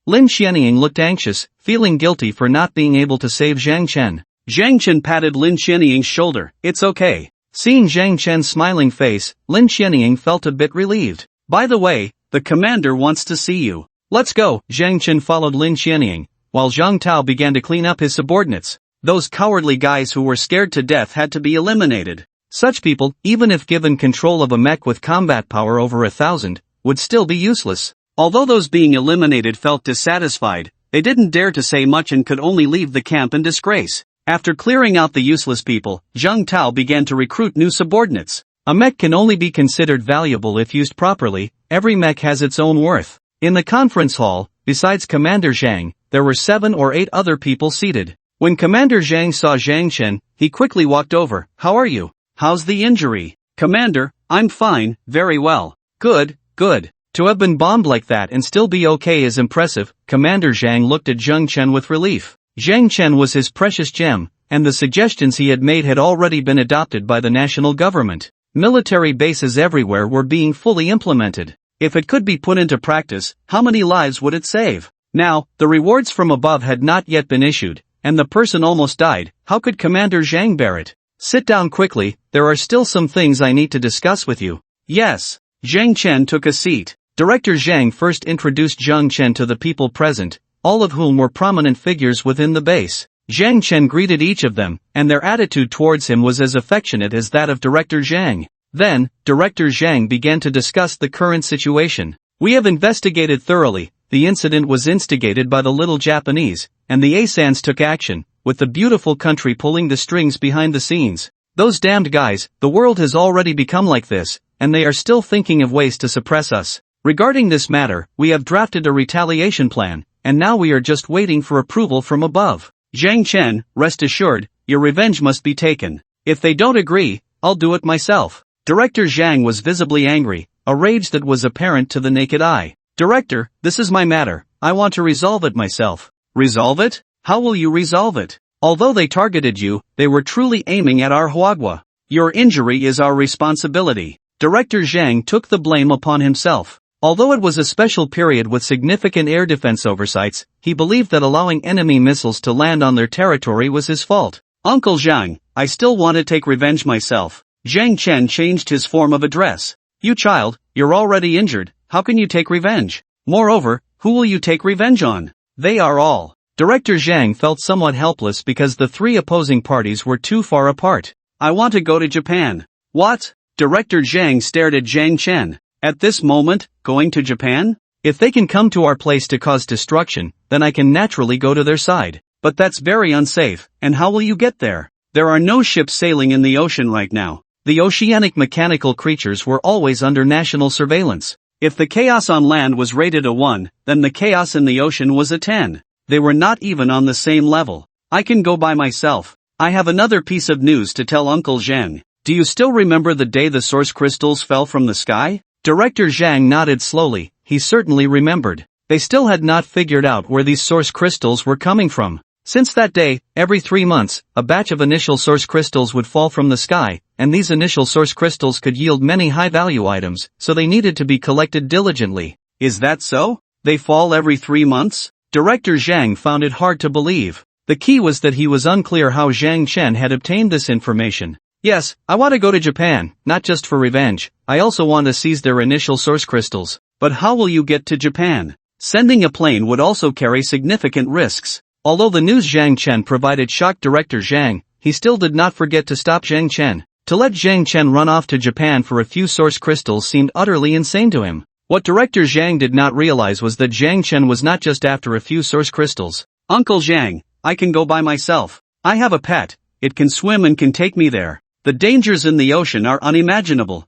Lin Xianying looked anxious, feeling guilty for not being able to save Zhang Chen. Zhang Chen patted Lin Xianying's shoulder. It's okay. Seeing Zhang Chen's smiling face, Lin Xianying felt a bit relieved. By the way, the commander wants to see you. Let's go. Zhang Chen followed Lin Xianying, while Zhang Tao began to clean up his subordinates. Those cowardly guys who were scared to death had to be eliminated. Such people, even if given control of a mech with combat power over 1,000, would still be useless. Although those being eliminated felt dissatisfied, they didn't dare to say much and could only leave the camp in disgrace. After clearing out the useless people, Zhang Tao began to recruit new subordinates. A mech can only be considered valuable if used properly. Every mech has its own worth. In the conference hall, besides Commander Zhang, there were 7 or 8 other people seated. When Commander Zhang saw Zhang Chen, he quickly walked over. How are you? How's the injury? Commander, I'm fine, very well. Good. To have been bombed like that and still be okay is impressive. Commander Zhang looked at Zhang Chen with relief. Zhang Chen was his precious gem, and the suggestions he had made had already been adopted by the national government. Military bases everywhere were being fully implemented. If it could be put into practice, how many lives would it save? Now, the rewards from above had not yet been issued, and the person almost died. How could Commander Zhang bear it? Sit down quickly, there are still some things I need to discuss with you. Yes. Zhang Chen took a seat. Director Zhang first introduced Zhang Chen to the people present, all of whom were prominent figures within the base. Zhang Chen greeted each of them, and their attitude towards him was as affectionate as that of Director Zhang. Then, Director Zhang began to discuss the current situation. We have investigated thoroughly. The incident was instigated by the little Japanese, and the Asans took action, with the beautiful country pulling the strings behind the scenes. Those damned guys, the world has already become like this, and they are still thinking of ways to suppress us. Regarding this matter, we have drafted a retaliation plan, and now we are just waiting for approval from above. Zhang Chen, rest assured, your revenge must be taken. If they don't agree, I'll do it myself. Director Zhang was visibly angry, a rage that was apparent to the naked eye. Director, this is my matter, I want to resolve it myself. Resolve it? How will you resolve it? Although they targeted you, they were truly aiming at our Huagua. Your injury is our responsibility. Director Zhang took the blame upon himself. Although it was a special period with significant air defense oversights, he believed that allowing enemy missiles to land on their territory was his fault. Uncle Zhang, I still want to take revenge myself. Zhang Chen changed his form of address. You child, you're already injured, how can you take revenge? Moreover, who will you take revenge on? They are all. Director Zhang felt somewhat helpless because the three opposing parties were too far apart. I want to go to Japan. What? Director Zhang stared at Zhang Chen. At this moment, going to Japan? If they can come to our place to cause destruction, then I can naturally go to their side. But that's very unsafe, and how will you get there? There are no ships sailing in the ocean right now. The oceanic mechanical creatures were always under national surveillance. If the chaos on land was rated a 1, then the chaos in the ocean was a 10. They were not even on the same level. I can go by myself. I have another piece of news to tell Uncle Zhang. Do you still remember the day the source crystals fell from the sky? Director Zhang nodded slowly. He certainly remembered. They still had not figured out where these source crystals were coming from. Since that day, every 3 months, a batch of initial source crystals would fall from the sky, and these initial source crystals could yield many high-value items, so they needed to be collected diligently. Is that so? They fall every 3 months? Director Zhang found it hard to believe. The key was that he was unclear how Zhang Chen had obtained this information. Yes, I want to go to Japan, not just for revenge, I also want to seize their initial source crystals. But how will you get to Japan? Sending a plane would also carry significant risks. Although the news Zhang Chen provided shocked Director Zhang, he still did not forget to stop Zhang Chen. To let Zhang Chen run off to Japan for a few source crystals seemed utterly insane to him. What Director Zhang did not realize was that Zhang Chen was not just after a few source crystals. Uncle Zhang, I can go by myself. I have a pet. It can swim and can take me there. The dangers in the ocean are unimaginable.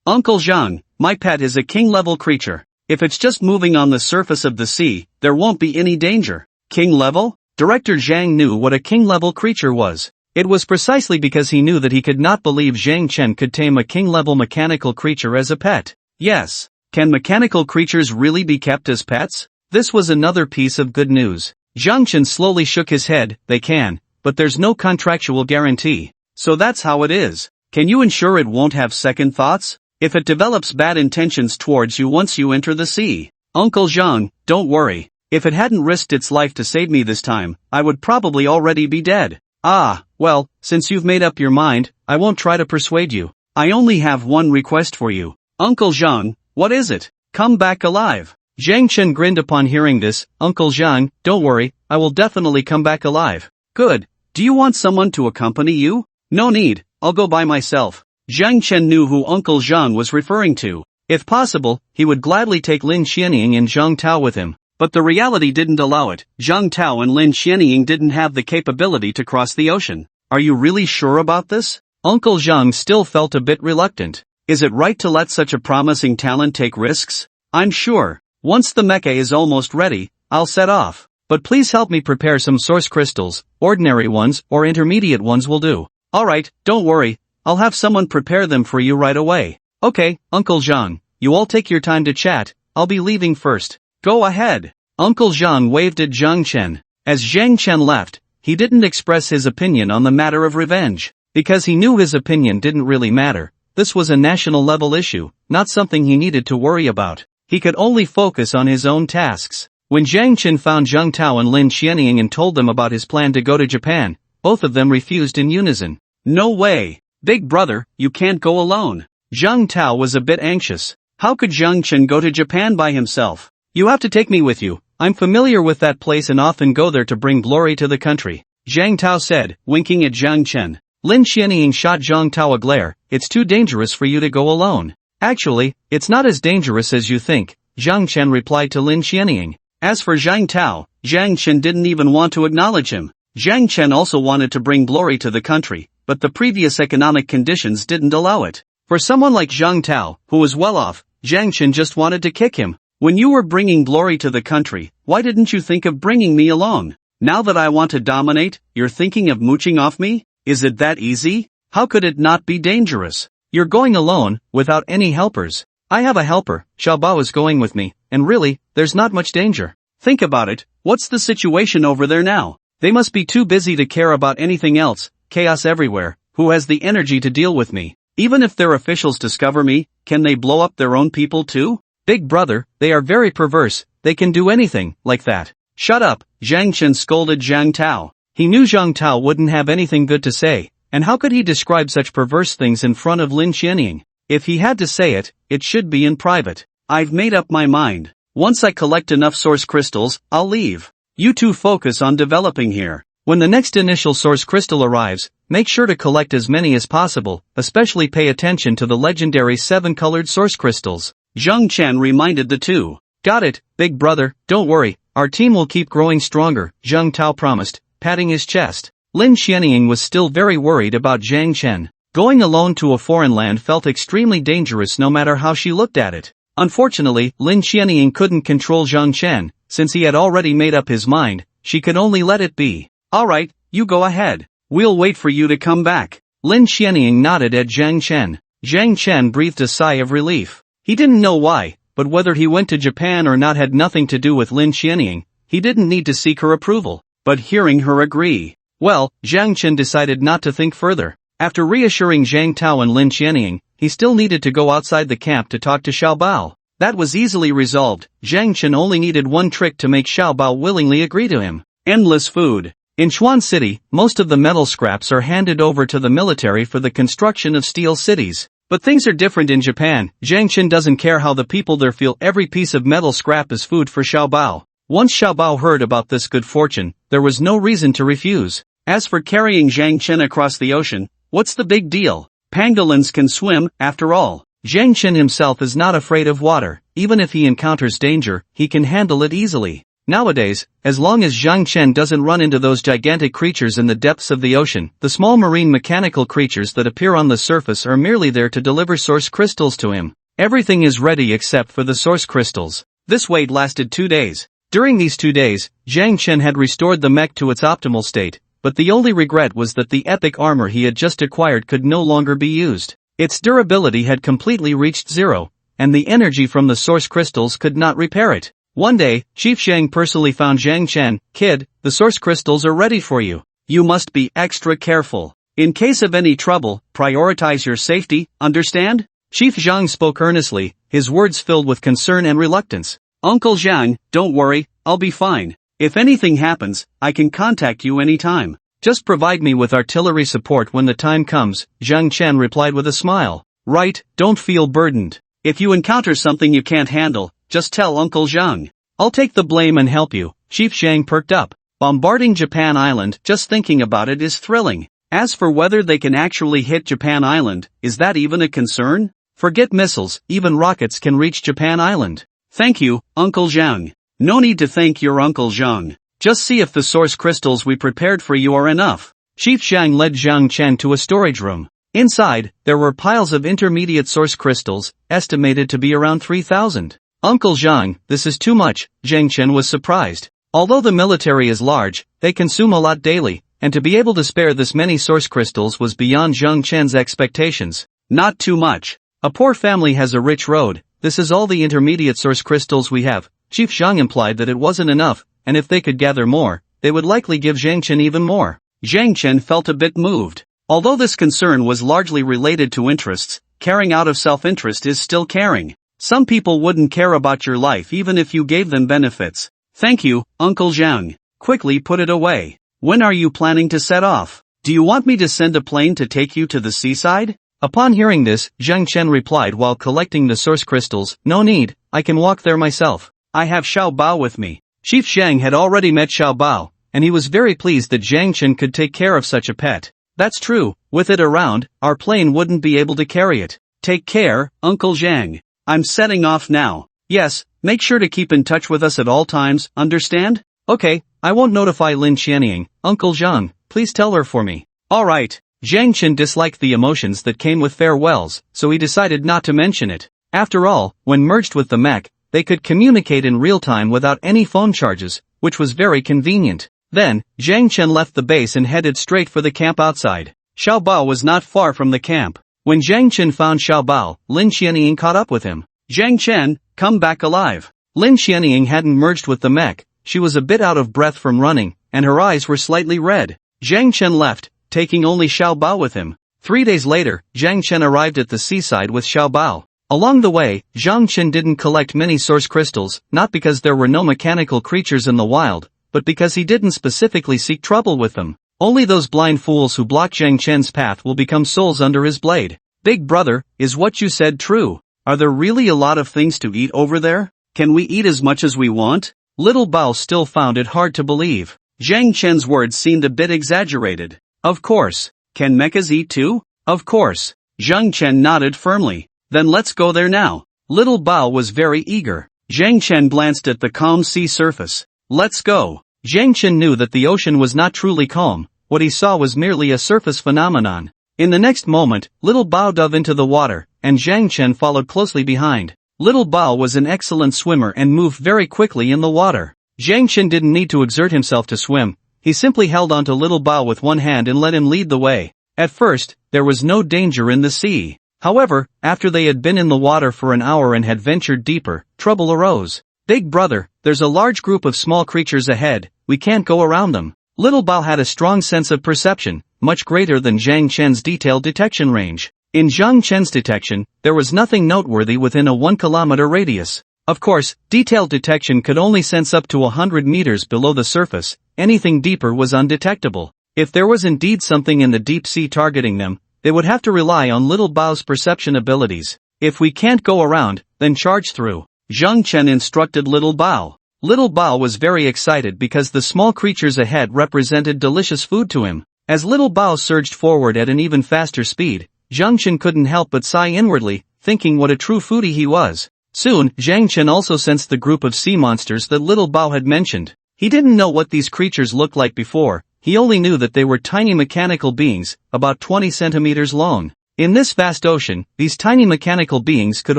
Uncle Zhang, my pet is a king-level creature. If it's just moving on the surface of the sea, there won't be any danger. King level? Director Zhang knew what a king-level creature was. It was precisely because he knew that he could not believe Zhang Chen could tame a king-level mechanical creature as a pet. Yes. Can mechanical creatures really be kept as pets? This was another piece of good news. Zhang Chen slowly shook his head. They can, but there's no contractual guarantee. So that's how it is. Can you ensure it won't have second thoughts? If it develops bad intentions towards you once you enter the sea? Uncle Zhang, don't worry. If it hadn't risked its life to save me this time, I would probably already be dead. Well, since you've made up your mind, I won't try to persuade you. I only have one request for you. Uncle Zhang, what is it? Come back alive. Zhang Chen grinned upon hearing this. Uncle Zhang, don't worry, I will definitely come back alive. Good. Do you want someone to accompany you? No need, I'll go by myself. Zhang Chen knew who Uncle Zhang was referring to. If possible, he would gladly take Lin Xianying and Zhang Tao with him. But the reality didn't allow it. Zhang Tao and Lin Xianying didn't have the capability to cross the ocean. Are you really sure about this? Uncle Zhang still felt a bit reluctant. Is it right to let such a promising talent take risks? I'm sure. Once the mecha is almost ready, I'll set off. But please help me prepare some source crystals. Ordinary ones or intermediate ones will do. Alright, don't worry. I'll have someone prepare them for you right away. Okay, Uncle Zhang, you all take your time to chat. I'll be leaving first. Go ahead. Uncle Zhang waved at Zhang Chen. As Zhang Chen left, he didn't express his opinion on the matter of revenge. Because he knew his opinion didn't really matter. This was a national level issue, not something he needed to worry about. He could only focus on his own tasks. When Zhang Chen found Zhang Tao and Lin Xianying and told them about his plan to go to Japan, both of them refused in unison. No way. Big brother, you can't go alone. Zhang Tao was a bit anxious. How could Zhang Chen go to Japan by himself? You have to take me with you. I'm familiar with that place and often go there to bring glory to the country. Zhang Tao said, winking at Zhang Chen. Lin Xianying shot Zhang Tao a glare. It's too dangerous for you to go alone. Actually, it's not as dangerous as you think, Zhang Chen replied to Lin Xianying. As for Zhang Tao, Zhang Chen didn't even want to acknowledge him. Zhang Chen also wanted to bring glory to the country, but the previous economic conditions didn't allow it. For someone like Zhang Tao, who was well off, Zhang Chen just wanted to kick him. When you were bringing glory to the country, why didn't you think of bringing me along? Now that I want to dominate, you're thinking of mooching off me? Is it that easy? How could it not be dangerous? You're going alone, without any helpers. I have a helper, Xiaobao is going with me. and really, there's not much danger. Think about it, what's the situation over there now? They must be too busy to care about anything else, chaos everywhere, who has the energy to deal with me? Even if their officials discover me, can they blow up their own people too? Big brother, they are very perverse, they can do anything, like that. Shut up, Zhang Chen scolded Zhang Tao. He knew Zhang Tao wouldn't have anything good to say, and how could he describe such perverse things in front of Lin Xianying? If he had to say it, it should be in private. I've made up my mind. Once I collect enough source crystals, I'll leave. You two focus on developing here. When the next initial source crystal arrives, make sure to collect as many as possible, especially pay attention to the legendary 7-colored source crystals. Zhang Chen reminded the two. Got it, big brother, don't worry, our team will keep growing stronger, Zhang Tao promised, patting his chest. Lin Xianying was still very worried about Zhang Chen. Going alone to a foreign land felt extremely dangerous no matter how she looked at it. Unfortunately, Lin Xianying couldn't control Zhang Chen, since he had already made up his mind, she could only let it be. Alright, you go ahead. We'll wait for you to come back. Lin Xianying nodded at Zhang Chen. Zhang Chen breathed a sigh of relief. He didn't know why, but whether he went to Japan or not had nothing to do with Lin Xianying, he didn't need to seek her approval. But hearing her agree, well, Zhang Chen decided not to think further. After reassuring Zhang Tao and Lin Xianying, he still needed to go outside the camp to talk to Xiao Bao. That was easily resolved. Zhang Chen only needed one trick to make Xiao Bao willingly agree to him. Endless food. In Xuan City, most of the metal scraps are handed over to the military for the construction of steel cities. But things are different in Japan. Zhang Chen doesn't care how the people there feel. Every piece of metal scrap is food for Xiao Bao. Once Xiao Bao heard about this good fortune, there was no reason to refuse. As for carrying Zhang Chen across the ocean, what's the big deal? Pangolins can swim, after all. Zhang Chen himself is not afraid of water. Even if he encounters danger, he can handle it easily. Nowadays, as long as Zhang Chen doesn't run into those gigantic creatures in the depths of the ocean, the small marine mechanical creatures that appear on the surface are merely there to deliver source crystals to him. Everything is ready except for the source crystals. This wait lasted 2 days. During these 2 days, Zhang Chen had restored the mech to its optimal state, but the only regret was that the epic armor he had just acquired could no longer be used. Its durability had completely reached zero, and the energy from the source crystals could not repair it. One day, Chief Zhang personally found Zhang Chen. Kid, the source crystals are ready for you. You must be extra careful. In case of any trouble, prioritize your safety, understand? Chief Zhang spoke earnestly, his words filled with concern and reluctance. Uncle Zhang, don't worry, I'll be fine. If anything happens, I can contact you anytime. Just provide me with artillery support when the time comes, Zhang Chen replied with a smile. Right, don't feel burdened. If you encounter something you can't handle, just tell Uncle Zhang. I'll take the blame and help you. Chief Zhang perked up. Bombarding Japan Island, just thinking about it is thrilling. As for whether they can actually hit Japan Island, is that even a concern? Forget missiles, even rockets can reach Japan Island. Thank you, Uncle Zhang. No need to thank your Uncle Zhang. Just see if the source crystals we prepared for you are enough. Chief Zhang led Zhang Chen to a storage room. Inside, there were piles of intermediate source crystals, estimated to be around 3,000. Uncle Zhang, this is too much, Zhang Chen was surprised. Although the military is large, they consume a lot daily, and to be able to spare this many source crystals was beyond Zhang Chen's expectations. Not too much. A poor family has a rich road. This is all the intermediate source crystals we have. Chief Zhang implied that it wasn't enough, and if they could gather more, they would likely give Zhang Chen even more. Zhang Chen felt a bit moved. Although this concern was largely related to interests, caring out of self-interest is still caring. Some people wouldn't care about your life even if you gave them benefits. Thank you, Uncle Zhang. Quickly put it away. When are you planning to set off? Do you want me to send a plane to take you to the seaside? Upon hearing this, Zhang Chen replied while collecting the source crystals, no need, I can walk there myself. I have Xiao Bao with me. Chief Zhang had already met Xiao Bao, and he was very pleased that Zhang Chen could take care of such a pet. That's true, with it around, our plane wouldn't be able to carry it. Take care, Uncle Zhang. I'm setting off now. Yes, make sure to keep in touch with us at all times, understand? Okay, I won't notify Lin Xianying. Uncle Zhang, please tell her for me. Alright. Zhang Chen disliked the emotions that came with farewells, so he decided not to mention it. After all, when merged with the mech, they could communicate in real time without any phone charges, which was very convenient. Then, Zhang Chen left the base and headed straight for the camp outside. Xiao Bao was not far from the camp. When Zhang Chen found Xiao Bao, Lin Xianying caught up with him. Zhang Chen, come back alive. Lin Xianying hadn't merged with the mech, she was a bit out of breath from running, and her eyes were slightly red. Zhang Chen left, taking only Xiao Bao with him. 3 days later, Zhang Chen arrived at the seaside with Xiao Bao. Along the way, Zhang Chen didn't collect many source crystals, not because there were no mechanical creatures in the wild, but because he didn't specifically seek trouble with them. Only those blind fools who block Zhang Chen's path will become souls under his blade. Big brother, is what you said true? Are there really a lot of things to eat over there? Can we eat as much as we want? Little Bao still found it hard to believe. Zhang Chen's words seemed a bit exaggerated. Of course. Can mechas eat too? Of course. Zhang Chen nodded firmly. Then let's go there now. Little Bao was very eager. Zhang Chen glanced at the calm sea surface. Let's go. Zhang Chen knew that the ocean was not truly calm, what he saw was merely a surface phenomenon. In the next moment, Little Bao dove into the water, and Zhang Chen followed closely behind. Little Bao was an excellent swimmer and moved very quickly in the water. Zhang Chen didn't need to exert himself to swim, he simply held onto Little Bao with one hand and let him lead the way. At first, there was no danger in the sea. However, after they had been in the water for an hour and had ventured deeper, trouble arose. Big brother, there's a large group of small creatures ahead, we can't go around them. Little Bao had a strong sense of perception, much greater than Zhang Chen's detailed detection range. In Zhang Chen's detection, there was nothing noteworthy within a 1-kilometer radius. Of course, detailed detection could only sense up to 100 meters below the surface, anything deeper was undetectable. If there was indeed something in the deep sea targeting them, they would have to rely on Little Bao's perception abilities. If we can't go around, then charge through. Zhang Chen instructed Little Bao. Little Bao was very excited because the small creatures ahead represented delicious food to him. As Little Bao surged forward at an even faster speed, Zhang Chen couldn't help but sigh inwardly, thinking what a true foodie he was. Soon, Zhang Chen also sensed the group of sea monsters that Little Bao had mentioned. He didn't know what these creatures looked like before, he only knew that they were tiny mechanical beings, about 20 centimeters long. In this vast ocean, these tiny mechanical beings could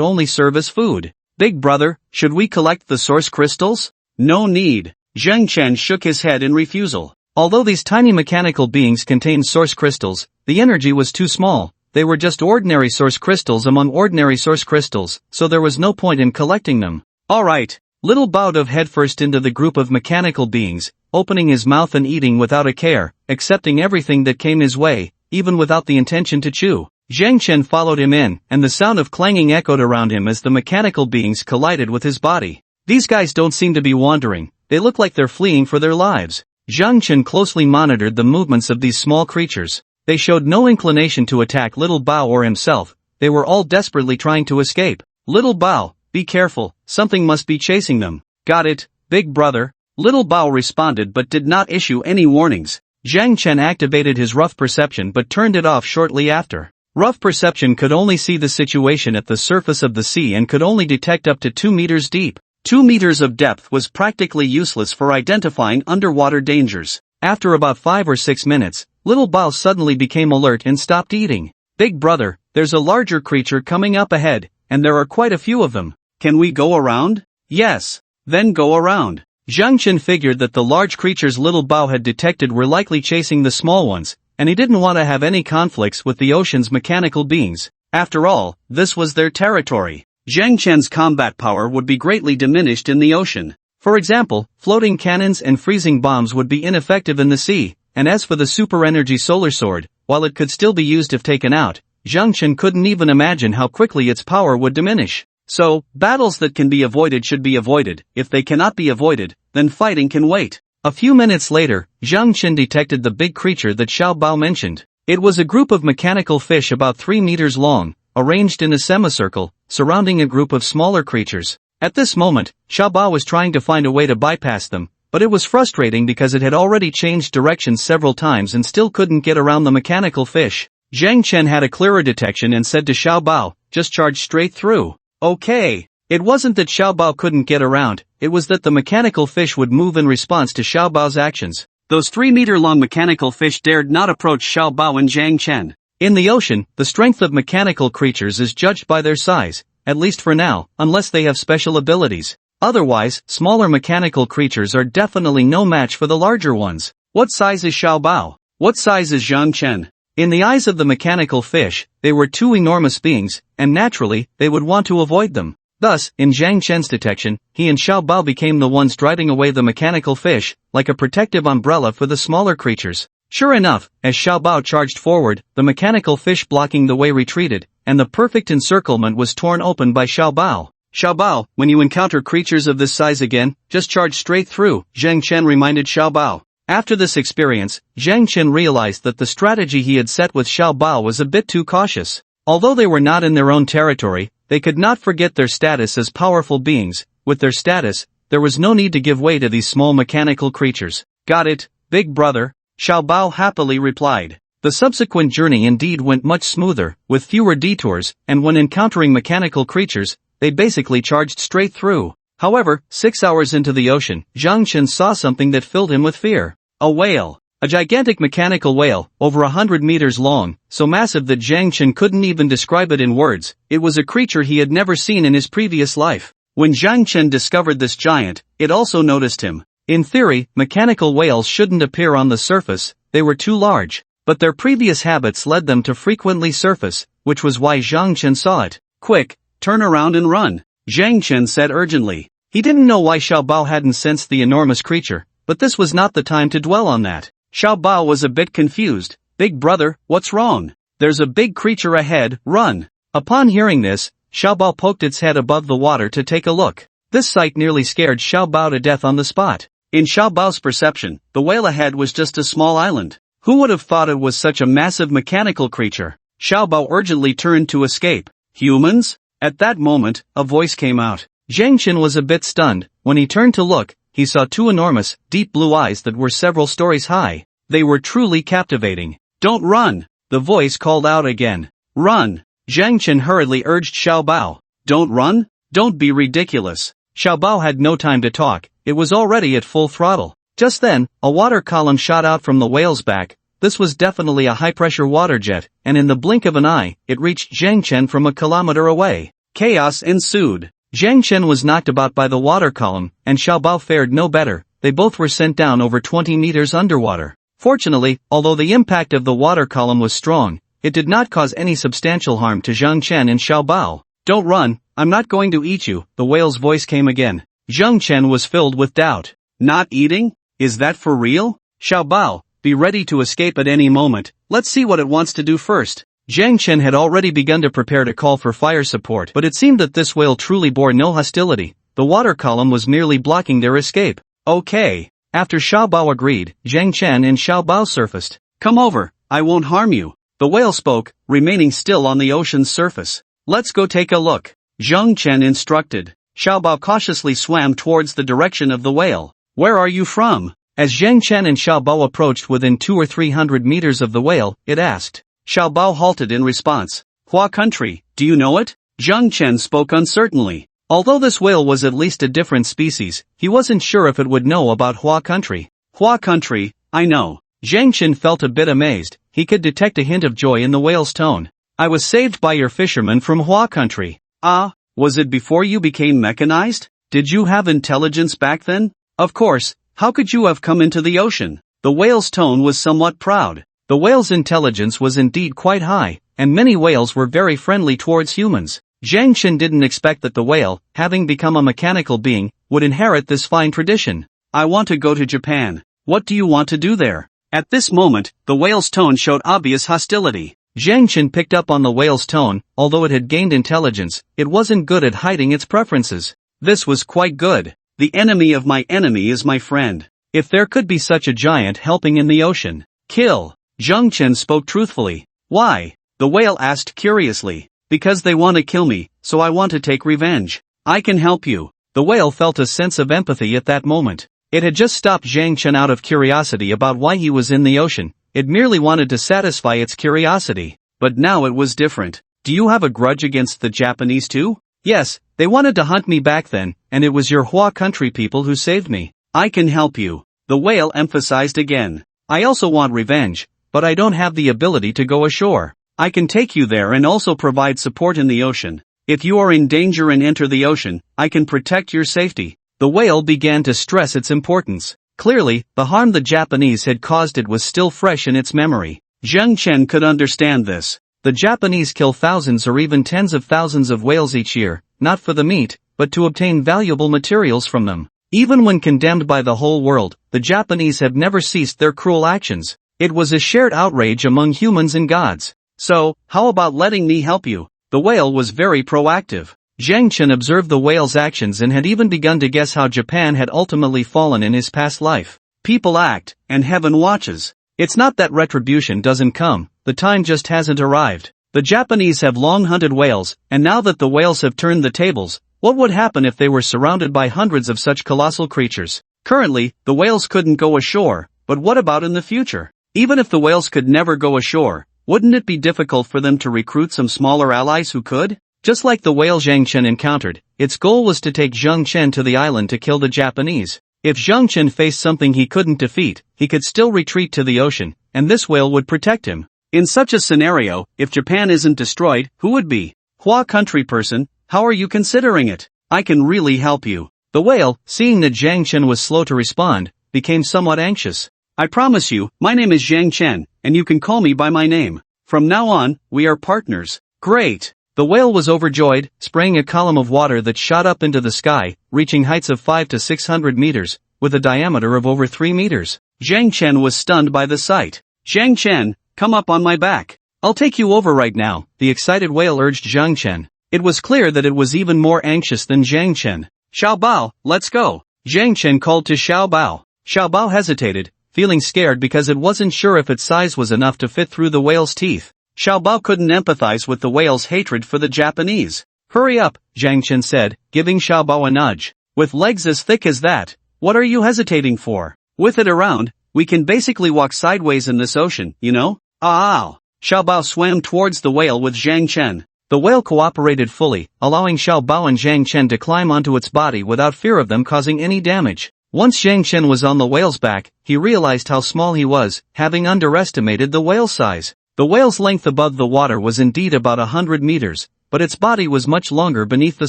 only serve as food. Big brother, should we collect the source crystals? No need. Zhang Chen shook his head in refusal. Although these tiny mechanical beings contained source crystals, the energy was too small. They were just ordinary source crystals among ordinary source crystals, so there was no point in collecting them. Alright. Little Bao dove headfirst into the group of mechanical beings, opening his mouth and eating without a care, accepting everything that came his way, even without the intention to chew. Zhang Chen followed him in, and the sound of clanging echoed around him as the mechanical beings collided with his body. These guys don't seem to be wandering, they look like they're fleeing for their lives. Zhang Chen closely monitored the movements of these small creatures. They showed no inclination to attack Little Bao or himself, they were all desperately trying to escape. Little Bao, be careful, something must be chasing them. Got it, big brother. Little Bao responded but did not issue any warnings. Zhang Chen activated his rough perception but turned it off shortly after. Rough perception could only see the situation at the surface of the sea and could only detect up to 2 meters deep. 2 meters of depth was practically useless for identifying underwater dangers. After about 5 or 6 minutes, Little Bao suddenly became alert and stopped eating. Big brother, there's a larger creature coming up ahead, and there are quite a few of them. Can we go around? Yes. Then go around. Zhang Chen figured that the large creatures Little Bao had detected were likely chasing the small ones, and he didn't want to have any conflicts with the ocean's mechanical beings. After all, this was their territory. Zhang Chen's combat power would be greatly diminished in the ocean. For example, floating cannons and freezing bombs would be ineffective in the sea, and as for the super energy solar sword, while it could still be used if taken out, Zhang Chen couldn't even imagine how quickly its power would diminish. So, battles that can be avoided should be avoided. If they cannot be avoided, then fighting can wait. A few minutes later, Zhang Chen detected the big creature that Xiao Bao mentioned. It was a group of mechanical fish about 3 meters long, arranged in a semicircle, surrounding a group of smaller creatures. At this moment, Xiao Bao was trying to find a way to bypass them, but it was frustrating because it had already changed directions several times and still couldn't get around the mechanical fish. Zhang Chen had a clearer detection and said to Xiao Bao, just charge straight through. Okay. It wasn't that Xiao Bao couldn't get around, it was that the mechanical fish would move in response to Xiao Bao's actions. Those 3-meter-long mechanical fish dared not approach Xiao Bao and Zhang Chen. In the ocean, the strength of mechanical creatures is judged by their size, at least for now, unless they have special abilities. Otherwise, smaller mechanical creatures are definitely no match for the larger ones. What size is Xiao Bao? What size is Zhang Chen? In the eyes of the mechanical fish, they were two enormous beings, and naturally, they would want to avoid them. Thus, in Zhang Chen's detection, he and Xiao Bao became the ones driving away the mechanical fish, like a protective umbrella for the smaller creatures. Sure enough, as Xiao Bao charged forward, the mechanical fish blocking the way retreated, and the perfect encirclement was torn open by Xiao Bao. Xiao Bao, when you encounter creatures of this size again, just charge straight through, Zhang Chen reminded Xiao Bao. After this experience, Zhang Chen realized that the strategy he had set with Xiao Bao was a bit too cautious. Although they were not in their own territory, they could not forget their status as powerful beings. With their status, there was no need to give way to these small mechanical creatures. Got it, big brother, Xiao Bao happily replied. The subsequent journey indeed went much smoother, with fewer detours, and when encountering mechanical creatures, they basically charged straight through. However, 6 hours into the ocean, Zhang Chen saw something that filled him with fear. A whale. A gigantic mechanical whale, over 100 meters long, so massive that Zhang Chen couldn't even describe it in words. It was a creature he had never seen in his previous life. When Zhang Chen discovered this giant, it also noticed him. In theory, mechanical whales shouldn't appear on the surface, they were too large. But their previous habits led them to frequently surface, which was why Zhang Chen saw it. Quick, turn around and run, Zhang Chen said urgently. He didn't know why Xiao Bao hadn't sensed the enormous creature, but this was not the time to dwell on that. Xiao Bao was a bit confused. Big brother, what's wrong? There's a big creature ahead, run. Upon hearing this, Xiao Bao poked its head above the water to take a look. This sight nearly scared Xiao Bao to death on the spot. In Xiao Bao's perception, the whale ahead was just a small island. Who would have thought it was such a massive mechanical creature? Xiao Bao urgently turned to escape. Humans? At that moment, a voice came out. Zhang Chen was a bit stunned. When he turned to look, he saw two enormous, deep blue eyes that were several stories high. They were truly captivating. Don't run! The voice called out again. Run! Zhang Chen hurriedly urged Xiao Bao. Don't run? Don't be ridiculous. Xiao Bao had no time to talk, it was already at full throttle. Just then, a water column shot out from the whale's back. This was definitely a high-pressure water jet, and in the blink of an eye, it reached Zhang Chen from a kilometer away. Chaos ensued. Zhang Chen was knocked about by the water column, and Xiao Bao fared no better. They both were sent down over 20 meters underwater. Fortunately, although the impact of the water column was strong, it did not cause any substantial harm to Zhang Chen and Xiao Bao. Don't run, I'm not going to eat you, the whale's voice came again. Zhang Chen was filled with doubt. Not eating? Is that for real? Xiao Bao, be ready to escape at any moment, let's see what it wants to do first. Zhang Chen had already begun to prepare to call for fire support, but it seemed that this whale truly bore no hostility. The water column was merely blocking their escape. Okay. After Xiao Bao agreed, Zhang Chen and Xiao Bao surfaced. Come over, I won't harm you. The whale spoke, remaining still on the ocean's surface. Let's go take a look. Zhang Chen instructed. Xiao Bao cautiously swam towards the direction of the whale. Where are you from? As Zhang Chen and Xiao Bao approached within 200 or 300 meters of the whale, it asked. Xiao Bao halted in response. Hua country, do you know it? Zhang Chen spoke uncertainly. Although this whale was at least a different species, he wasn't sure if it would know about Hua country. Hua country, I know. Zhang Chen felt a bit amazed. He could detect a hint of joy in the whale's tone. I was saved by your fisherman from Hua country. Ah, was it before you became mechanized? Did you have intelligence back then? Of course, how could you have come into the ocean? The whale's tone was somewhat proud. The whale's intelligence was indeed quite high, and many whales were very friendly towards humans. Zhang Chen didn't expect that the whale, having become a mechanical being, would inherit this fine tradition. I want to go to Japan. What do you want to do there? At this moment, the whale's tone showed obvious hostility. Zhang Chen picked up on the whale's tone. Although it had gained intelligence, it wasn't good at hiding its preferences. This was quite good. The enemy of my enemy is my friend. If there could be such a giant helping in the ocean. Kill. Zhang Chen spoke truthfully. Why? The whale asked curiously. Because they want to kill me, so I want to take revenge. I can help you. The whale felt a sense of empathy at that moment. It had just stopped Zhang Chen out of curiosity about why he was in the ocean. It merely wanted to satisfy its curiosity. But now it was different. Do you have a grudge against the Japanese too? Yes, they wanted to hunt me back then, and it was your Hua country people who saved me. I can help you. The whale emphasized again. I also want revenge, but I don't have the ability to go ashore. I can take you there and also provide support in the ocean. If you are in danger and enter the ocean, I can protect your safety. The whale began to stress its importance. Clearly, the harm the Japanese had caused it was still fresh in its memory. Zhang Chen could understand this. The Japanese kill thousands or even tens of thousands of whales each year, not for the meat, but to obtain valuable materials from them. Even when condemned by the whole world, the Japanese have never ceased their cruel actions. It was a shared outrage among humans and gods. So, how about letting me help you? The whale was very proactive. Zhang Chen observed the whale's actions and had even begun to guess how Japan had ultimately fallen in his past life. People act, and heaven watches. It's not that retribution doesn't come, the time just hasn't arrived. The Japanese have long hunted whales, and now that the whales have turned the tables, what would happen if they were surrounded by hundreds of such colossal creatures? Currently, the whales couldn't go ashore, but what about in the future? Even if the whales could never go ashore, wouldn't it be difficult for them to recruit some smaller allies who could? Just like the whale Zhang Chen encountered, its goal was to take Zhang Chen to the island to kill the Japanese. If Zhang Chen faced something he couldn't defeat, he could still retreat to the ocean, and this whale would protect him. In such a scenario, if Japan isn't destroyed, who would be? Hua country person, how are you considering it? I can really help you. The whale, seeing that Zhang Chen was slow to respond, became somewhat anxious. I promise you, my name is Zhang Chen, and you can call me by my name. From now on, we are partners. Great! The whale was overjoyed, spraying a column of water that shot up into the sky, reaching heights of 500 to 600 meters, with a diameter of over 3 meters. Zhang Chen was stunned by the sight. Zhang Chen, come up on my back. I'll take you over right now, the excited whale urged Zhang Chen. It was clear that it was even more anxious than Zhang Chen. Xiao Bao, let's go. Zhang Chen called to Xiao Bao. Xiao Bao hesitated, feeling scared because it wasn't sure if its size was enough to fit through the whale's teeth. Xiao Bao couldn't empathize with the whale's hatred for the Japanese. Hurry up, Zhang Chen said, giving Xiao Bao a nudge. With legs as thick as that, what are you hesitating for? With it around, we can basically walk sideways in this ocean, you know? Ow! Xiao Bao swam towards the whale with Zhang Chen. The whale cooperated fully, allowing Xiao Bao and Zhang Chen to climb onto its body without fear of them causing any damage. Once Zhang Chen was on the whale's back, he realized how small he was, having underestimated the whale's size. The whale's length above the water was indeed about 100 meters, but its body was much longer beneath the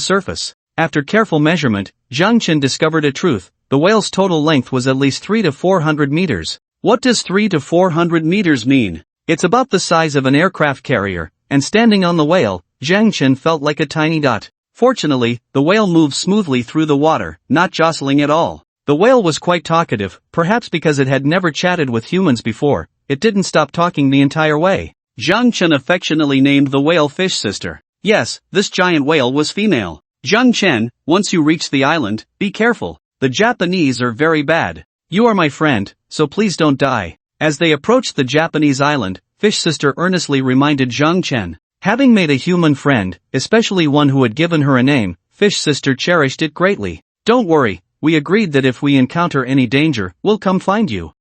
surface. After careful measurement, Zhang Chen discovered a truth: the whale's total length was at least 300 to 400 meters. What does 300 to 400 meters mean? It's about the size of an aircraft carrier, and standing on the whale, Zhang Chen felt like a tiny dot. Fortunately, the whale moved smoothly through the water, not jostling at all. The whale was quite talkative, perhaps because it had never chatted with humans before. It didn't stop talking the entire way. Zhang Chen affectionately named the whale Fish Sister. Yes, this giant whale was female. Zhang Chen, once you reach the island, be careful. The Japanese are very bad. You are my friend, so please don't die. As they approached the Japanese island, Fish Sister earnestly reminded Zhang Chen. Having made a human friend, especially one who had given her a name, Fish Sister cherished it greatly. Don't worry, we agreed that if we encounter any danger, we'll come find you.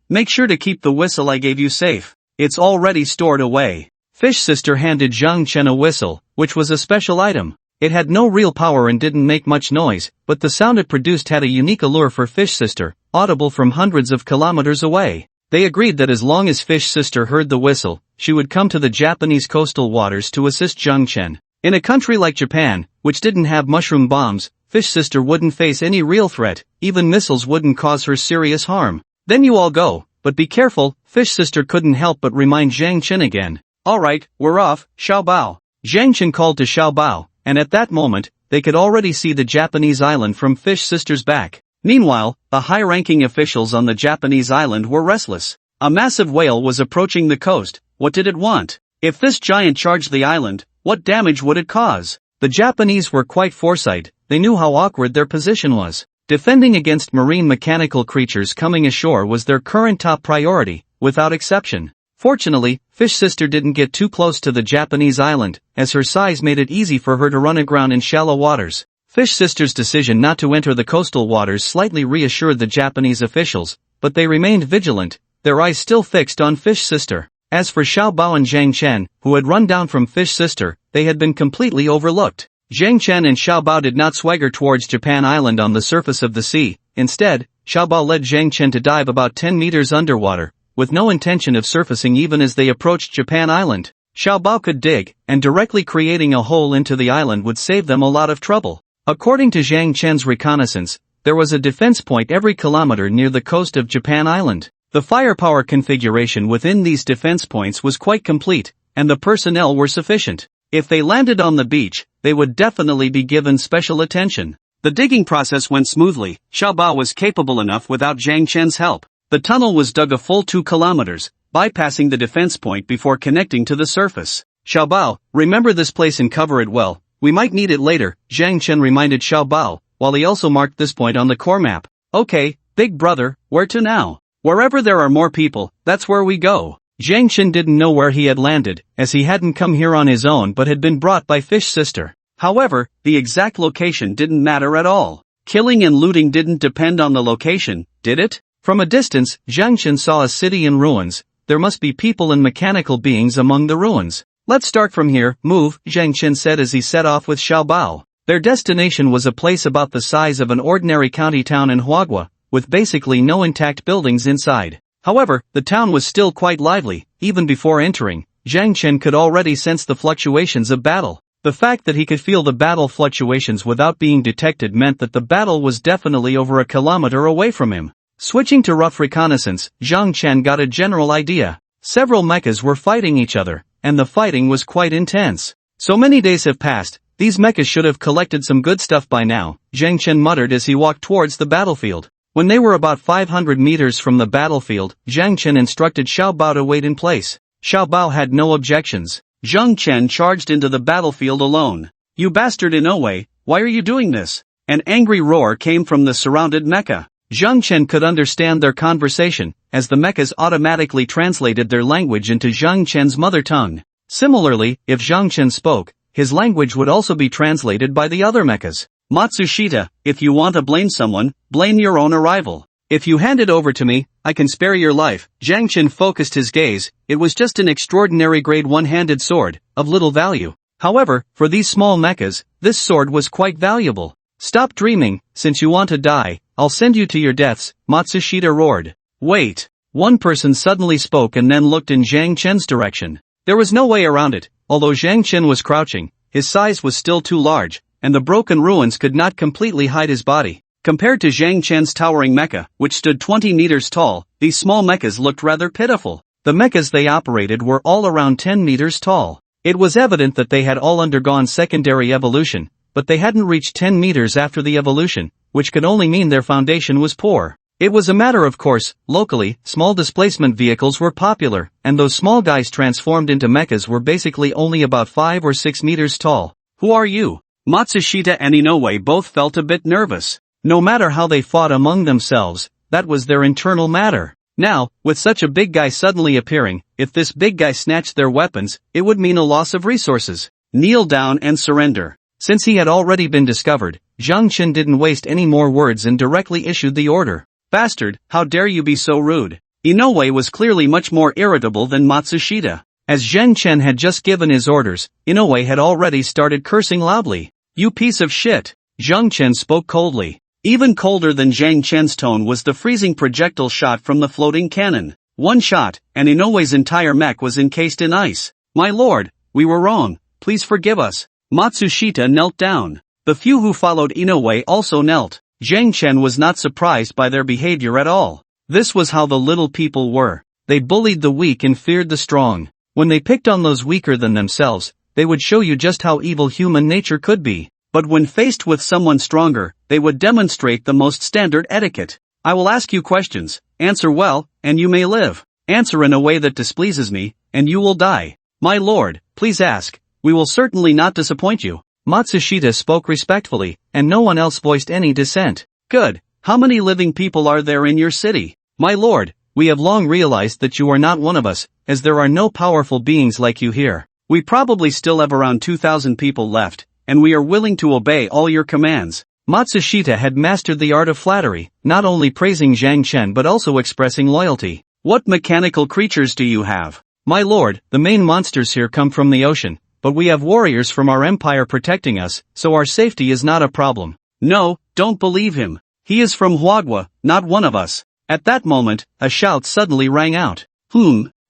Make sure to keep the whistle I gave you safe. It's already stored away. Fish Sister handed Zhang Chen a whistle, which was a special item. It had no real power and didn't make much noise, but the sound it produced had a unique allure for Fish Sister, audible from hundreds of kilometers away. They agreed that as long as Fish Sister heard the whistle, she would come to the Japanese coastal waters to assist Zhang Chen. In a country like Japan, which didn't have mushroom bombs, Fish Sister wouldn't face any real threat, even missiles wouldn't cause her serious harm. Then you all go, but be careful, Fish Sister couldn't help but remind Zhang Chen again. Alright, we're off, Xiao Bao. Zhang Chen called to Xiao Bao, and at that moment, they could already see the Japanese island from Fish Sister's back. Meanwhile, the high-ranking officials on the Japanese island were restless. A massive whale was approaching the coast. What did it want? If this giant charged the island, what damage would it cause? The Japanese were quite foresight. They knew how awkward their position was. Defending against marine mechanical creatures coming ashore was their current top priority, without exception. Fortunately, Fish Sister didn't get too close to the Japanese island, as her size made it easy for her to run aground in shallow waters. Fish Sister's decision not to enter the coastal waters slightly reassured the Japanese officials, but they remained vigilant, their eyes still fixed on Fish Sister. As for Xiao Bao and Zhang Chen, who had run down from Fish Sister, they had been completely overlooked. Zhang Chen and Xiao Bao did not swagger towards Japan Island on the surface of the sea. Instead, Xiao Bao led Zhang Chen to dive about 10 meters underwater, with no intention of surfacing even as they approached Japan Island. Xiao Bao could dig, and directly creating a hole into the island would save them a lot of trouble. According to Zhang Chen's reconnaissance, there was a defense point every kilometer near the coast of Japan Island. The firepower configuration within these defense points was quite complete, and the personnel were sufficient. If they landed on the beach, they would definitely be given special attention. The digging process went smoothly. Xiao Bao was capable enough without Zhang Chen's help. The tunnel was dug a full 2 kilometers, bypassing the defense point before connecting to the surface. Xiao Bao, remember this place and cover it well. We might need it later, Zhang Chen reminded Xiao Bao, while he also marked this point on the core map. Okay, big brother, where to now? Wherever there are more people, that's where we go. Zhang Chen didn't know where he had landed, as he hadn't come here on his own but had been brought by Fish Sister. However, the exact location didn't matter at all. Killing and looting didn't depend on the location, did it? From a distance, Zhang Chen saw a city in ruins. There must be people and mechanical beings among the ruins. Let's start from here, move, Zhang Chen said as he set off with Xiao Bao. Their destination was a place about the size of an ordinary county town in Huagua, with basically no intact buildings inside. However, the town was still quite lively. Even before entering, Zhang Chen could already sense the fluctuations of battle. The fact that he could feel the battle fluctuations without being detected meant that the battle was definitely over a kilometer away from him. Switching to rough reconnaissance, Zhang Chen got a general idea. Several mechas were fighting each other, and the fighting was quite intense. So many days have passed, these mechas should have collected some good stuff by now, Zhang Chen muttered as he walked towards the battlefield. When they were about 500 meters from the battlefield, Zhang Chen instructed Xiao Bao to wait in place. Xiao Bao had no objections. Zhang Chen charged into the battlefield alone. You bastard Inoue, why are you doing this? An angry roar came from the surrounded mecha. Zhang Chen could understand their conversation, as the mechas automatically translated their language into Zhang Chen's mother tongue. Similarly, if Zhang Chen spoke, his language would also be translated by the other mechas. Matsushita, if you want to blame someone, blame your own arrival. If you hand it over to me, I can spare your life. Zhang Chen focused his gaze. It was just an extraordinary grade one-handed sword, of little value. However, for these small mechas, this sword was quite valuable. Stop dreaming, since you want to die, I'll send you to your deaths, Matsushita roared. Wait. One person suddenly spoke and then looked in Zhang Chen's direction. There was no way around it. Although Zhang Chen was crouching, his size was still too large, and the broken ruins could not completely hide his body. Compared to Zhang Chen's towering mecha, which stood 20 meters tall, these small mechas looked rather pitiful. The mechas they operated were all around 10 meters tall. It was evident that they had all undergone secondary evolution, but they hadn't reached 10 meters after the evolution, which could only mean their foundation was poor. It was a matter of course. Locally, small displacement vehicles were popular, and those small guys transformed into mechas were basically only about 5 or 6 meters tall. Who are you? Matsushita and Inoue both felt a bit nervous. No matter how they fought among themselves, that was their internal matter. Now, with such a big guy suddenly appearing, if this big guy snatched their weapons, it would mean a loss of resources. Kneel down and surrender. Since he had already been discovered, Zhang Chen didn't waste any more words and directly issued the order. Bastard, how dare you be so rude? Inoue was clearly much more irritable than Matsushita. As Zhang Chen had just given his orders, Inoue had already started cursing loudly. You piece of shit. Zhang Chen spoke coldly. Even colder than Zhang Chen's tone was the freezing projectile shot from the floating cannon. One shot, and Inoue's entire mech was encased in ice. My lord, we were wrong, please forgive us. Matsushita knelt down. The few who followed Inoue also knelt. Zhang Chen was not surprised by their behavior at all. This was how the little people were. They bullied the weak and feared the strong. When they picked on those weaker than themselves, they would show you just how evil human nature could be. But when faced with someone stronger, they would demonstrate the most standard etiquette. I will ask you questions, answer well, and you may live. Answer in a way that displeases me, and you will die. My lord, please ask, we will certainly not disappoint you. Matsushita spoke respectfully, and no one else voiced any dissent. Good, how many living people are there in your city? My lord, we have long realized that you are not one of us, as there are no powerful beings like you here. We probably still have around 2,000 people left, and we are willing to obey all your commands. Matsushita had mastered the art of flattery, not only praising Zhang Chen but also expressing loyalty. What mechanical creatures do you have? My lord, the main monsters here come from the ocean, but we have warriors from our empire protecting us, so our safety is not a problem. No, don't believe him. He is from Huagua, not one of us. At that moment, a shout suddenly rang out.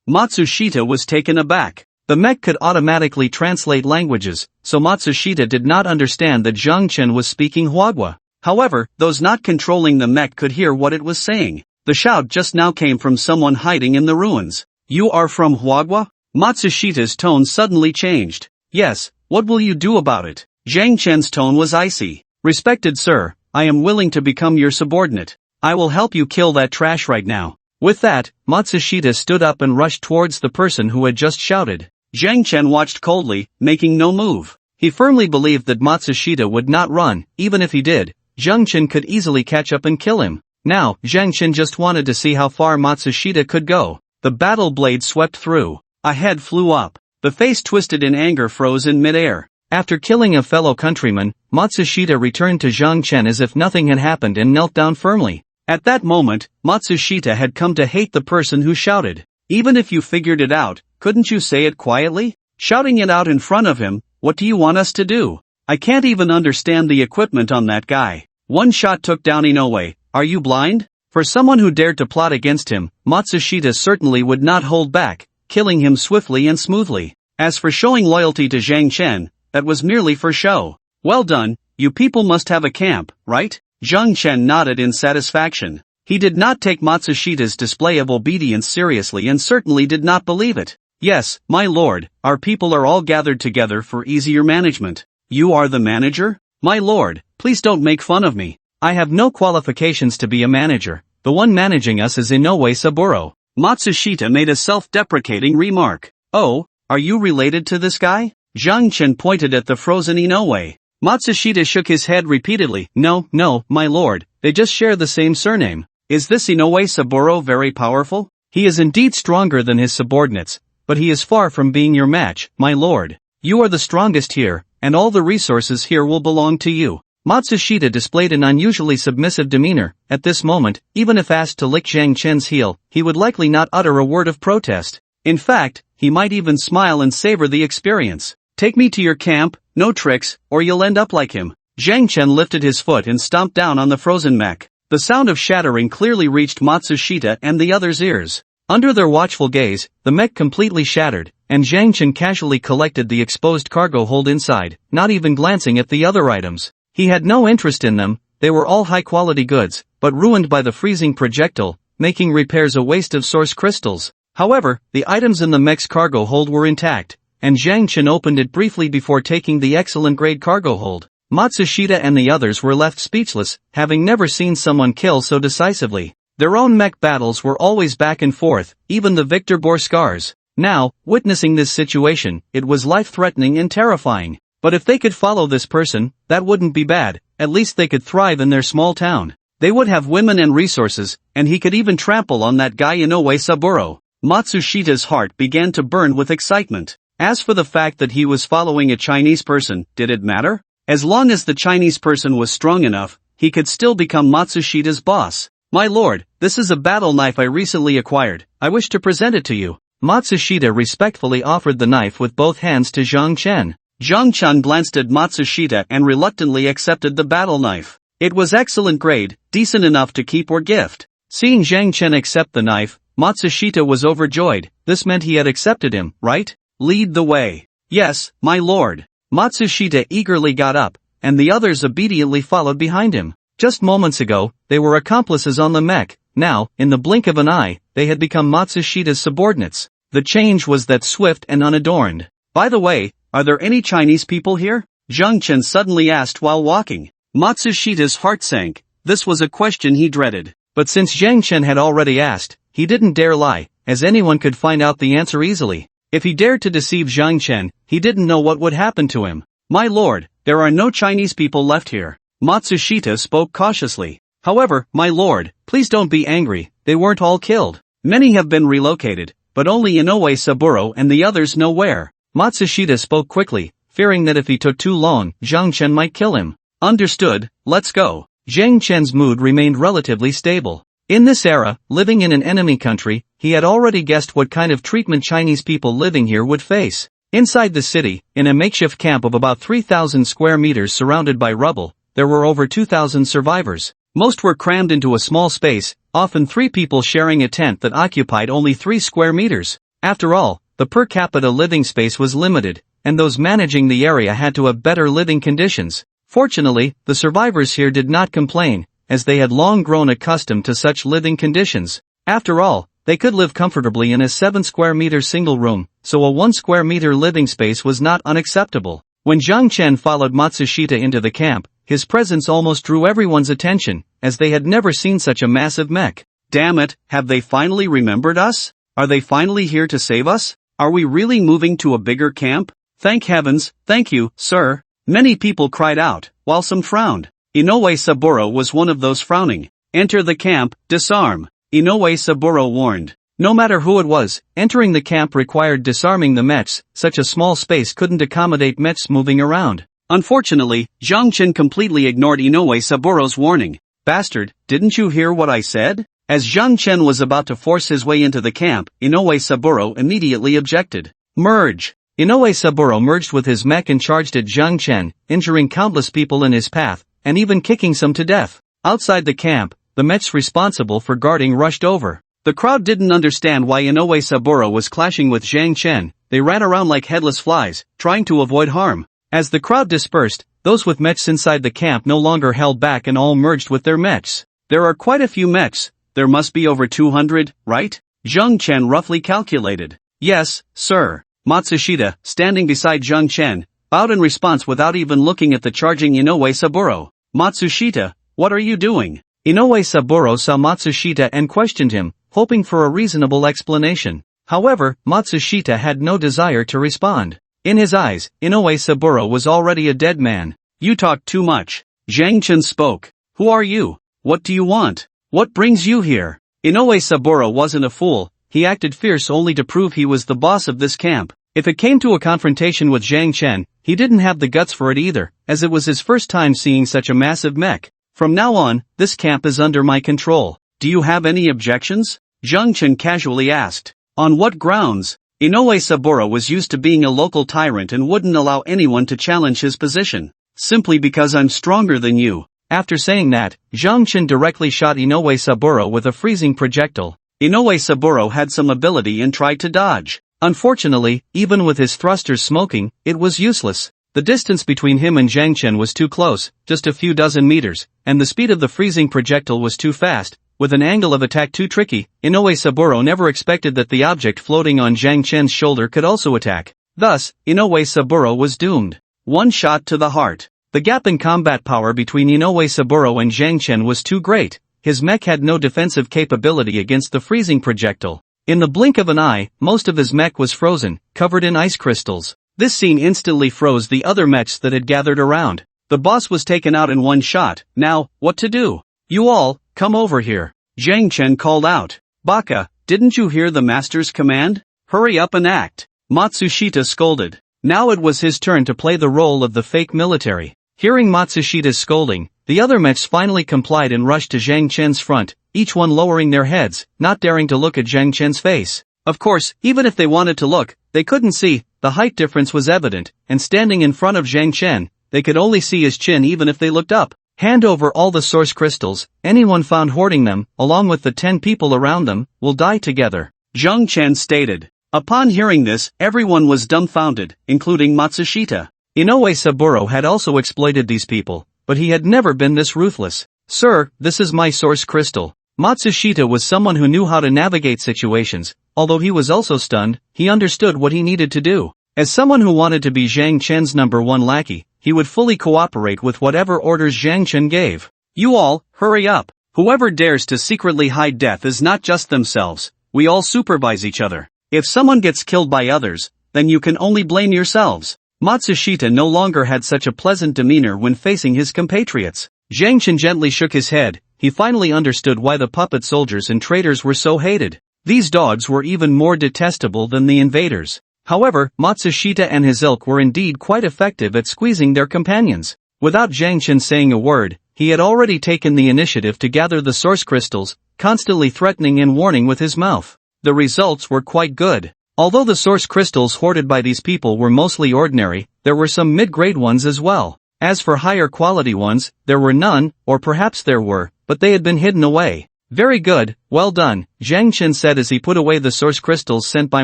Matsushita was taken aback. The mech could automatically translate languages, so Matsushita did not understand that Zhang Chen was speaking Huagua. However, those not controlling the mech could hear what it was saying. The shout just now came from someone hiding in the ruins. You are from Huagua? Matsushita's tone suddenly changed. Yes, what will you do about it? Zhang Chen's tone was icy. Respected sir, I am willing to become your subordinate. I will help you kill that trash right now. With that, Matsushita stood up and rushed towards the person who had just shouted. Zhang Chen watched coldly, making no move. He firmly believed that Matsushita would not run. Even if he did, Zhang Chen could easily catch up and kill him. Now, Zhang Chen just wanted to see how far Matsushita could go. The battle blade swept through. A head flew up. The face twisted in anger froze in midair. After killing a fellow countryman, Matsushita returned to Zhang Chen as if nothing had happened and knelt down firmly. At that moment, Matsushita had come to hate the person who shouted. Even if you figured it out, couldn't you say it quietly? Shouting it out in front of him, what do you want us to do? I can't even understand the equipment on that guy. One shot took down Inoue. Are you blind? For someone who dared to plot against him, Matsushita certainly would not hold back, killing him swiftly and smoothly. As for showing loyalty to Zhang Chen, that was merely for show. Well done, you people must have a camp, right? Zhang Chen nodded in satisfaction. He did not take Matsushita's display of obedience seriously and certainly did not believe it. Yes, my lord, our people are all gathered together for easier management. You are the manager? My lord, please don't make fun of me. I have no qualifications to be a manager. The one managing us is Inoue Saburo. Matsushita made a self-deprecating remark. Oh, are you related to this guy? Zhang Chen pointed at the frozen Inoue. Matsushita shook his head repeatedly. No, my lord, they just share the same surname. Is this Inoue Saburo very powerful? He is indeed stronger than his subordinates, but he is far from being your match, my lord. You are the strongest here, and all the resources here will belong to you. Matsushita displayed an unusually submissive demeanor. At this moment, even if asked to lick Zhang Chen's heel, he would likely not utter a word of protest. In fact, he might even smile and savor the experience. Take me to your camp, no tricks, or you'll end up like him. Zhang Chen lifted his foot and stomped down on the frozen mech. The sound of shattering clearly reached Matsushita and the others' ears. Under their watchful gaze, the mech completely shattered, and Zhang Chen casually collected the exposed cargo hold inside, not even glancing at the other items. He had no interest in them. They were all high-quality goods, but ruined by the freezing projectile, making repairs a waste of source crystals. However, the items in the mech's cargo hold were intact, and Zhang Chen opened it briefly before taking the excellent-grade cargo hold. Matsushita and the others were left speechless, having never seen someone kill so decisively. Their own mech battles were always back and forth, even the victor bore scars. Now, witnessing this situation, it was life-threatening and terrifying. But if they could follow this person, that wouldn't be bad. At least they could thrive in their small town. They would have women and resources, and he could even trample on that guy Inoue Saburo. Matsushita's heart began to burn with excitement. As for the fact that he was following a Chinese person, did it matter? As long as the Chinese person was strong enough, he could still become Matsushita's boss. My lord, this is a battle knife I recently acquired. I wish to present it to you. Matsushita respectfully offered the knife with both hands to Zhang Chen. Zhang Chen glanced at Matsushita and reluctantly accepted the battle knife. It was excellent grade, decent enough to keep or gift. Seeing Zhang Chen accept the knife, Matsushita was overjoyed. This meant he had accepted him, right? Lead the way. Yes, my lord. Matsushita eagerly got up, and the others obediently followed behind him. Just moments ago, they were accomplices on the mech. Now, in the blink of an eye, they had become Matsushita's subordinates. The change was that swift and unadorned. By the way, are there any Chinese people here? Zhang Chen suddenly asked while walking. Matsushita's heart sank. This was a question he dreaded. But since Zhang Chen had already asked, he didn't dare lie, as anyone could find out the answer easily. If he dared to deceive Zhang Chen, he didn't know what would happen to him. My lord, there are no Chinese people left here. Matsushita spoke cautiously. However, my lord, please don't be angry, they weren't all killed. Many have been relocated, but only Inoue Saburo and the others know where. Matsushita spoke quickly, fearing that if he took too long, Zhang Chen might kill him. Understood, let's go. Zhang Chen's mood remained relatively stable. In this era, living in an enemy country, he had already guessed what kind of treatment Chinese people living here would face. Inside the city, in a makeshift camp of about 3,000 square meters surrounded by rubble, there were over 2,000 survivors. Most were crammed into a small space, often 3 people sharing a tent that occupied only 3 square meters. After all, the per capita living space was limited, and those managing the area had to have better living conditions. Fortunately, the survivors here did not complain, as they had long grown accustomed to such living conditions. After all, they could live comfortably in a 7 square meter single room, so a 1 square meter living space was not unacceptable. When Zhang Chen followed Matsushita into the camp, his presence almost drew everyone's attention, as they had never seen such a massive mech. Damn it, have they finally remembered us? Are they finally here to save us? Are we really moving to a bigger camp? Thank heavens, thank you, sir. Many people cried out, while some frowned. Inoue Saburo was one of those frowning. Enter the camp, disarm. Inoue Saburo warned. No matter who it was, entering the camp required disarming the mechs. Such a small space couldn't accommodate mechs moving around. Unfortunately, Zhang Chen completely ignored Inoue Saburo's warning. Bastard, didn't you hear what I said? As Zhang Chen was about to force his way into the camp, Inoue Saburo immediately objected. Merge! Inoue Saburo merged with his mech and charged at Zhang Chen, injuring countless people in his path, and even kicking some to death. Outside the camp, the mechs responsible for guarding rushed over. The crowd didn't understand why Inoue Saburo was clashing with Zhang Chen. They ran around like headless flies, trying to avoid harm. As the crowd dispersed, those with mechs inside the camp no longer held back and all merged with their mechs. There are quite a few mechs. There must be over 200, right? Zhang Chen roughly calculated. Yes, sir. Matsushita, standing beside Zhang Chen, bowed in response without even looking at the charging Inoue Saburo. Matsushita, what are you doing? Inoue Saburo saw Matsushita and questioned him, hoping for a reasonable explanation. However, Matsushita had no desire to respond. In his eyes, Inoue Saburo was already a dead man. You talk too much. Zhang Chen spoke. Who are you? What do you want? What brings you here? Inoue Saburo wasn't a fool. He acted fierce only to prove he was the boss of this camp. If it came to a confrontation with Zhang Chen, he didn't have the guts for it either, as it was his first time seeing such a massive mech. From now on, this camp is under my control. Do you have any objections? Zhang Chen casually asked. On what grounds? Inoue Saburo was used to being a local tyrant and wouldn't allow anyone to challenge his position. Simply because I'm stronger than you. After saying that, Zhang Chen directly shot Inoue Saburo with a freezing projectile. Inoue Saburo had some ability and tried to dodge. Unfortunately, even with his thrusters smoking, it was useless. The distance between him and Zhang Chen was too close, just a few dozen meters, and the speed of the freezing projectile was too fast. With an angle of attack too tricky, Inoue Saburo never expected that the object floating on Zhang Chen's shoulder could also attack. Thus, Inoue Saburo was doomed. One shot to the heart. The gap in combat power between Inoue Saburo and Zhang Chen was too great. His mech had no defensive capability against the freezing projectile. In the blink of an eye, most of his mech was frozen, covered in ice crystals. This scene instantly froze the other mechs that had gathered around. The boss was taken out in one shot. Now, what to do? You all, come over here. Zhang Chen called out. Baka, didn't you hear the master's command? Hurry up and act. Matsushita scolded. Now it was his turn to play the role of the fake military. Hearing Matsushita's scolding, the other mechs finally complied and rushed to Zhang Chen's front, each one lowering their heads, not daring to look at Zhang Chen's face. Of course, even if they wanted to look, they couldn't see. The height difference was evident, and standing in front of Zhang Chen, they could only see his chin even if they looked up. Hand over all the source crystals. Anyone found hoarding them, along with the 10 people around them, will die together. Zhang Chen stated. Upon hearing this, everyone was dumbfounded, including Matsushita. Inoue Saburo had also exploited these people, but he had never been this ruthless. Sir, this is my source crystal. Matsushita was someone who knew how to navigate situations. Although he was also stunned, he understood what he needed to do. As someone who wanted to be Zhang Chen's #1 lackey, he would fully cooperate with whatever orders Zhang Chen gave. You all, hurry up. Whoever dares to secretly hide death is not just themselves. We all supervise each other. If someone gets killed by others, then you can only blame yourselves. Matsushita no longer had such a pleasant demeanor when facing his compatriots. Zhang Chen gently shook his head. He finally understood why the puppet soldiers and traitors were so hated. These dogs were even more detestable than the invaders. However, Matsushita and his ilk were indeed quite effective at squeezing their companions. Without Zhang Chen saying a word, he had already taken the initiative to gather the source crystals, constantly threatening and warning with his mouth. The results were quite good. Although the source crystals hoarded by these people were mostly ordinary, there were some mid-grade ones as well. As for higher quality ones, there were none, or perhaps there were, but they had been hidden away. Very good, well done, Zhang Chen said as he put away the source crystals sent by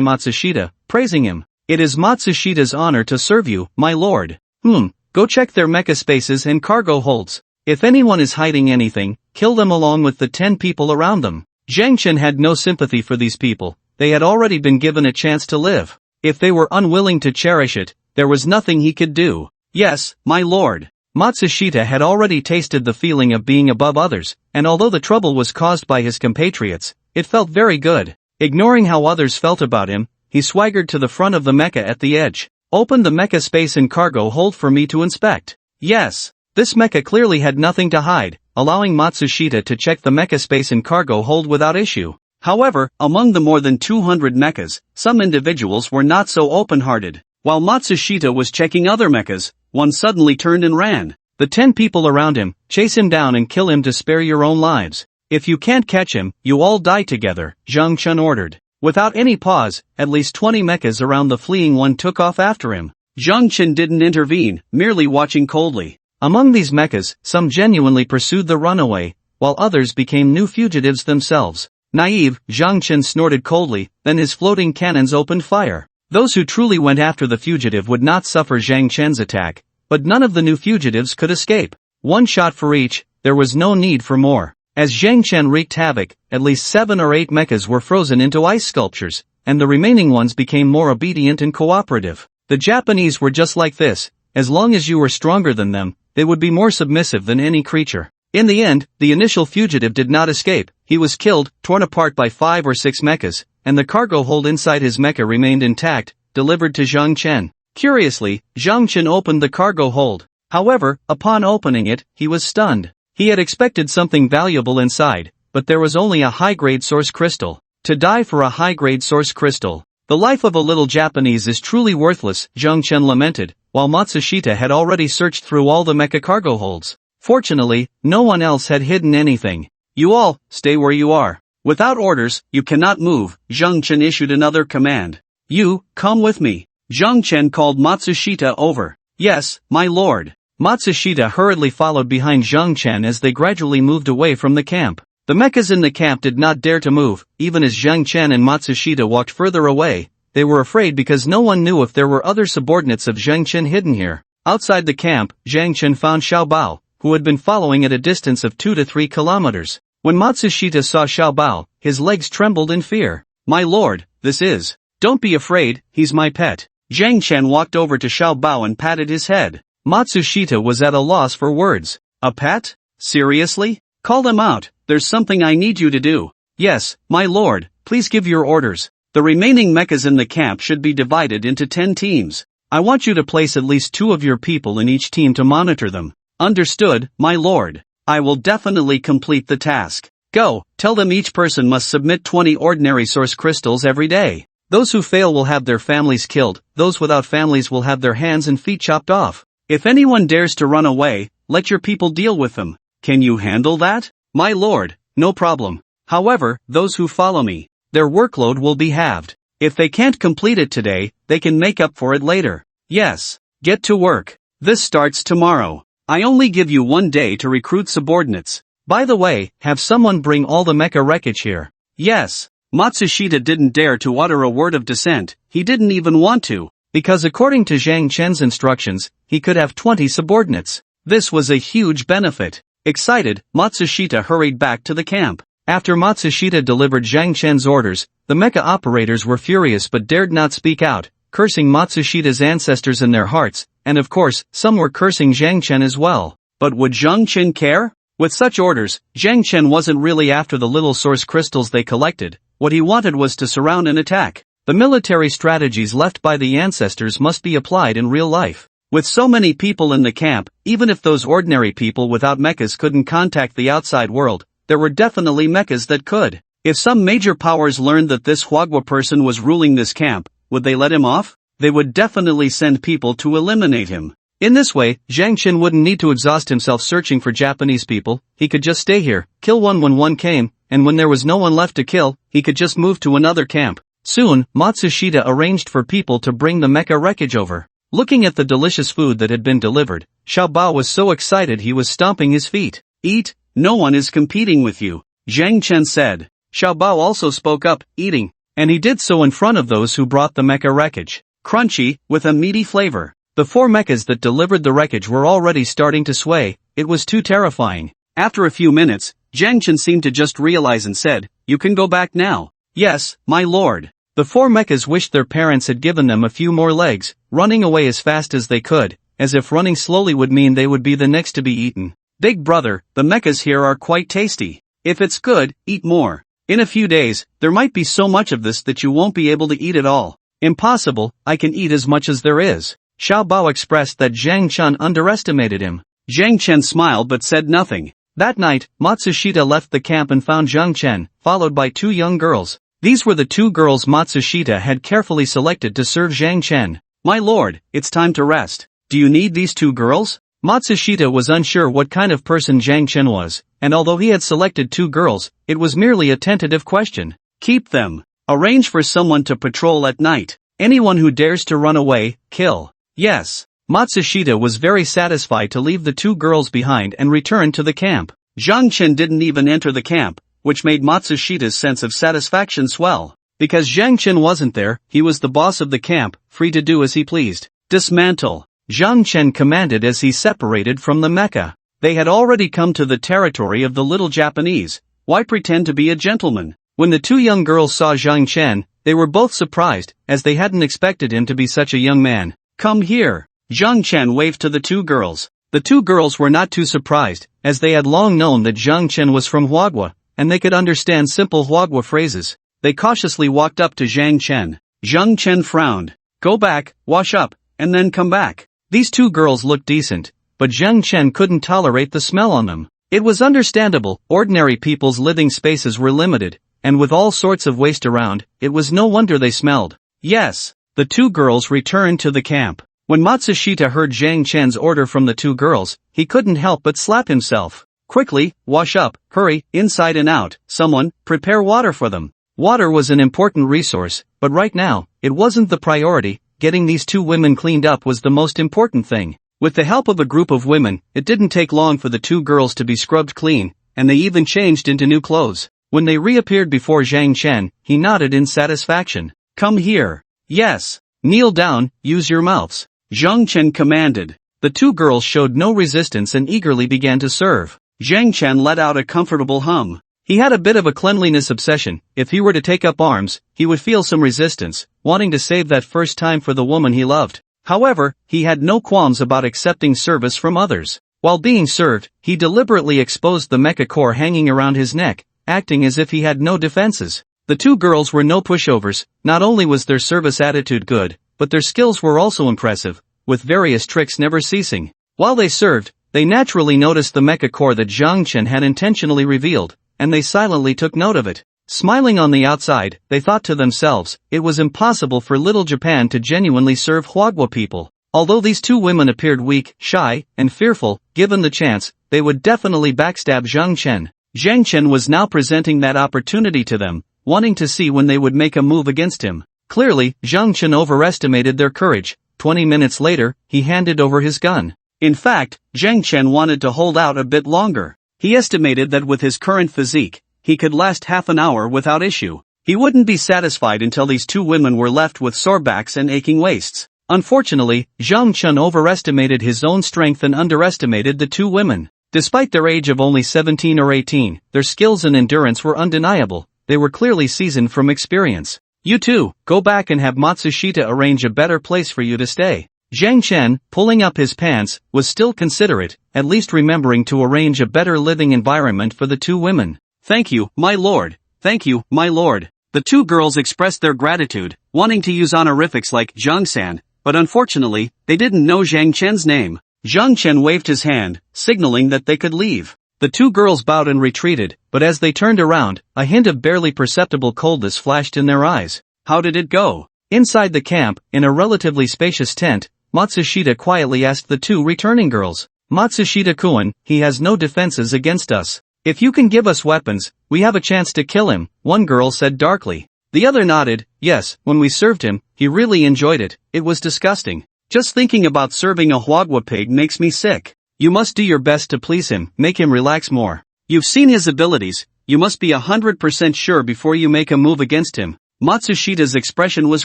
Matsushita, praising him. It is Matsushita's honor to serve you, my lord. Go check their mecha spaces and cargo holds. If anyone is hiding anything, kill them along with the 10 people around them. Zhang Chen had no sympathy for these people. They had already been given a chance to live. If they were unwilling to cherish it, there was nothing he could do. Yes, my lord. Matsushita had already tasted the feeling of being above others, and although the trouble was caused by his compatriots, it felt very good. Ignoring how others felt about him, he swaggered to the front of the mecha at the edge. Open the mecha space and cargo hold for me to inspect. Yes. This mecha clearly had nothing to hide, allowing Matsushita to check the mecha space and cargo hold without issue. However, among the more than 200 mechas, some individuals were not so open-hearted. While Matsushita was checking other mechas, one suddenly turned and ran. The 10 people around him, chase him down and kill him to spare your own lives. If you can't catch him, you all die together, Zhang Chen ordered. Without any pause, at least 20 mechas around the fleeing one took off after him. Zhang Chen didn't intervene, merely watching coldly. Among these mechas, some genuinely pursued the runaway, while others became new fugitives themselves. Naive, Zhang Chen snorted coldly, then his floating cannons opened fire. Those who truly went after the fugitive would not suffer Zhang Chen's attack, but none of the new fugitives could escape. One shot for each, there was no need for more. As Zhang Chen wreaked havoc, at least 7 or 8 mechas were frozen into ice sculptures, and the remaining ones became more obedient and cooperative. The Japanese were just like this. As long as you were stronger than them, they would be more submissive than any creature. In the end, the initial fugitive did not escape. He was killed, torn apart by 5 or 6 mechas, and the cargo hold inside his mecha remained intact, delivered to Zhang Chen. Curiously, Zhang Chen opened the cargo hold. However, upon opening it, he was stunned. He had expected something valuable inside, but there was only a high-grade source crystal. To die for a high-grade source crystal. The life of a little Japanese is truly worthless, Zhang Chen lamented, while Matsushita had already searched through all the mecha cargo holds. Fortunately, no one else had hidden anything. You all, stay where you are. Without orders, you cannot move, Zhang Chen issued another command. You, come with me. Zhang Chen called Matsushita over. Yes, my lord. Matsushita hurriedly followed behind Zhang Chen as they gradually moved away from the camp. The mechas in the camp did not dare to move, even as Zhang Chen and Matsushita walked further away. They were afraid because no one knew if there were other subordinates of Zhang Chen hidden here. Outside the camp, Zhang Chen found Xiao Bao, who had been following at a distance of 2 to 3 kilometers. When Matsushita saw Xiao Bao, his legs trembled in fear. My lord, this is. Don't be afraid, he's my pet. Zhang Chen walked over to Xiao Bao and patted his head. Matsushita was at a loss for words. A pet? Seriously? Call them out, there's something I need you to do. Yes, my lord, please give your orders. The remaining mechas in the camp should be divided into 10 teams. I want you to place at least 2 of your people in each team to monitor them. Understood, my lord. I will definitely complete the task. Go, tell them each person must submit 20 ordinary source crystals every day. Those who fail will have their families killed, those without families will have their hands and feet chopped off. If anyone dares to run away, let your people deal with them. Can you handle that? My lord, no problem. However, those who follow me, their workload will be halved. If they can't complete it today, they can make up for it later. Yes. Get to work. This starts tomorrow. I only give you 1 day to recruit subordinates. By the way, have someone bring all the mecha wreckage here. Yes. Matsushita didn't dare to utter a word of dissent, he didn't even want to, because according to Zhang Chen's instructions, he could have 20 subordinates. This was a huge benefit. Excited, Matsushita hurried back to the camp. After Matsushita delivered Zhang Chen's orders, the mecha operators were furious but dared not speak out, cursing Matsushita's ancestors in their hearts, and of course, some were cursing Zhang Chen as well. But would Zhang Chen care? With such orders, Zhang Chen wasn't really after the little source crystals they collected. What he wanted was to surround and attack. The military strategies left by the ancestors must be applied in real life. With so many people in the camp, even if those ordinary people without mechas couldn't contact the outside world, there were definitely mechas that could. If some major powers learned that this Huagua person was ruling this camp, would they let him off? They would definitely send people to eliminate him. In this way, Zhang Chen wouldn't need to exhaust himself searching for Japanese people, he could just stay here, kill one when one came, and when there was no one left to kill, he could just move to another camp. Soon, Matsushita arranged for people to bring the mecha wreckage over. Looking at the delicious food that had been delivered, Xiao Bao was so excited he was stomping his feet. Eat, no one is competing with you, Zhang Chen said. Xiao Bao also spoke up, eating, and he did so in front of those who brought the mecha wreckage. Crunchy, with a meaty flavor. The 4 mechas that delivered the wreckage were already starting to sway, it was too terrifying. After a few minutes, Zhang Chen seemed to just realize and said, you can go back now. Yes, my lord. The 4 mechas wished their parents had given them a few more legs, running away as fast as they could, as if running slowly would mean they would be the next to be eaten. Big brother, the mechas here are quite tasty. If it's good, eat more. In a few days, there might be so much of this that you won't be able to eat it all. Impossible, I can eat as much as there is. Xiao Bao expressed that Zhang Chen underestimated him. Zhang Chen smiled but said nothing. That night, Matsushita left the camp and found Zhang Chen, followed by 2 young girls. These were the 2 girls Matsushita had carefully selected to serve Zhang Chen. My lord, it's time to rest. Do you need these 2 girls? Matsushita was unsure what kind of person Zhang Chen was, and although he had selected 2 girls, it was merely a tentative question. Keep them. Arrange for someone to patrol at night. Anyone who dares to run away, kill. Yes. Matsushita was very satisfied to leave the 2 girls behind and return to the camp. Zhang Chen didn't even enter the camp, which made Matsushita's sense of satisfaction swell. Because Zhang Chen wasn't there, he was the boss of the camp, free to do as he pleased. Dismantle. Zhang Chen commanded as he separated from the mecha. They had already come to the territory of the little Japanese. Why pretend to be a gentleman? When the 2 young girls saw Zhang Chen, they were both surprised, as they hadn't expected him to be such a young man. Come here. Zhang Chen waved to the 2 girls. The 2 girls were not too surprised, as they had long known that Zhang Chen was from Huagua, and they could understand simple Huagua phrases. They cautiously walked up to Zhang Chen. Zhang Chen frowned. Go back, wash up, and then come back. These 2 girls looked decent, but Zhang Chen couldn't tolerate the smell on them. It was understandable, ordinary people's living spaces were limited, and with all sorts of waste around, it was no wonder they smelled. Yes. The 2 girls returned to the camp. When Matsushita heard Zhang Chen's order from the 2 girls, he couldn't help but slap himself. Quickly, wash up, hurry, inside and out, someone, prepare water for them. Water was an important resource, but right now, it wasn't the priority. Getting these 2 women cleaned up was the most important thing. With the help of a group of women, it didn't take long for the 2 girls to be scrubbed clean, and they even changed into new clothes. When they reappeared before Zhang Chen, he nodded in satisfaction. Come here. Yes. Kneel down, use your mouths. Zhang Chen commanded. The 2 girls showed no resistance and eagerly began to serve. Zhang Chen let out a comfortable hum. He had a bit of a cleanliness obsession. If he were to take up arms, he would feel some resistance, wanting to save that first time for the woman he loved. However, he had no qualms about accepting service from others. While being served, he deliberately exposed the mecha core hanging around his neck, acting as if he had no defenses. The 2 girls were no pushovers. Not only was their service attitude good, but their skills were also impressive, with various tricks never ceasing. While they served, they naturally noticed the mecha core that Zhang Chen had intentionally revealed, and they silently took note of it. Smiling on the outside, they thought to themselves, it was impossible for little Japan to genuinely serve Huagua people. Although these 2 women appeared weak, shy, and fearful, given the chance, they would definitely backstab Zhang Chen. Zhang Chen was now presenting that opportunity to them, wanting to see when they would make a move against him. Clearly, Zhang Chen overestimated their courage. 20 minutes later, he handed over his gun. In fact, Zhang Chen wanted to hold out a bit longer. He estimated that with his current physique, he could last half an hour without issue. He wouldn't be satisfied until these 2 women were left with sore backs and aching waists. Unfortunately, Zhang Chen overestimated his own strength and underestimated the 2 women. Despite their age of only 17 or 18, their skills and endurance were undeniable. They were clearly seasoned from experience. You 2, go back and have Matsushita arrange a better place for you to stay. Zhang Chen, pulling up his pants, was still considerate, at least remembering to arrange a better living environment for the 2 women. Thank you, my lord. Thank you, my lord. The 2 girls expressed their gratitude, wanting to use honorifics like Zhang-san, but unfortunately, they didn't know Zhang Chen's name. Zhang Chen waved his hand, signaling that they could leave. The 2 girls bowed and retreated, but as they turned around, a hint of barely perceptible coldness flashed in their eyes. How did it go? Inside the camp, in a relatively spacious tent, Matsushita quietly asked the 2 returning girls. Matsushita-kun, he has no defenses against us. If you can give us weapons, we have a chance to kill him, one girl said darkly. The other nodded. Yes, when we served him, he really enjoyed it. It was disgusting. Just thinking about serving a Huagua pig makes me sick. You must do your best to please him, make him relax more. You've seen his abilities, you must be 100% sure before you make a move against him. Matsushita's expression was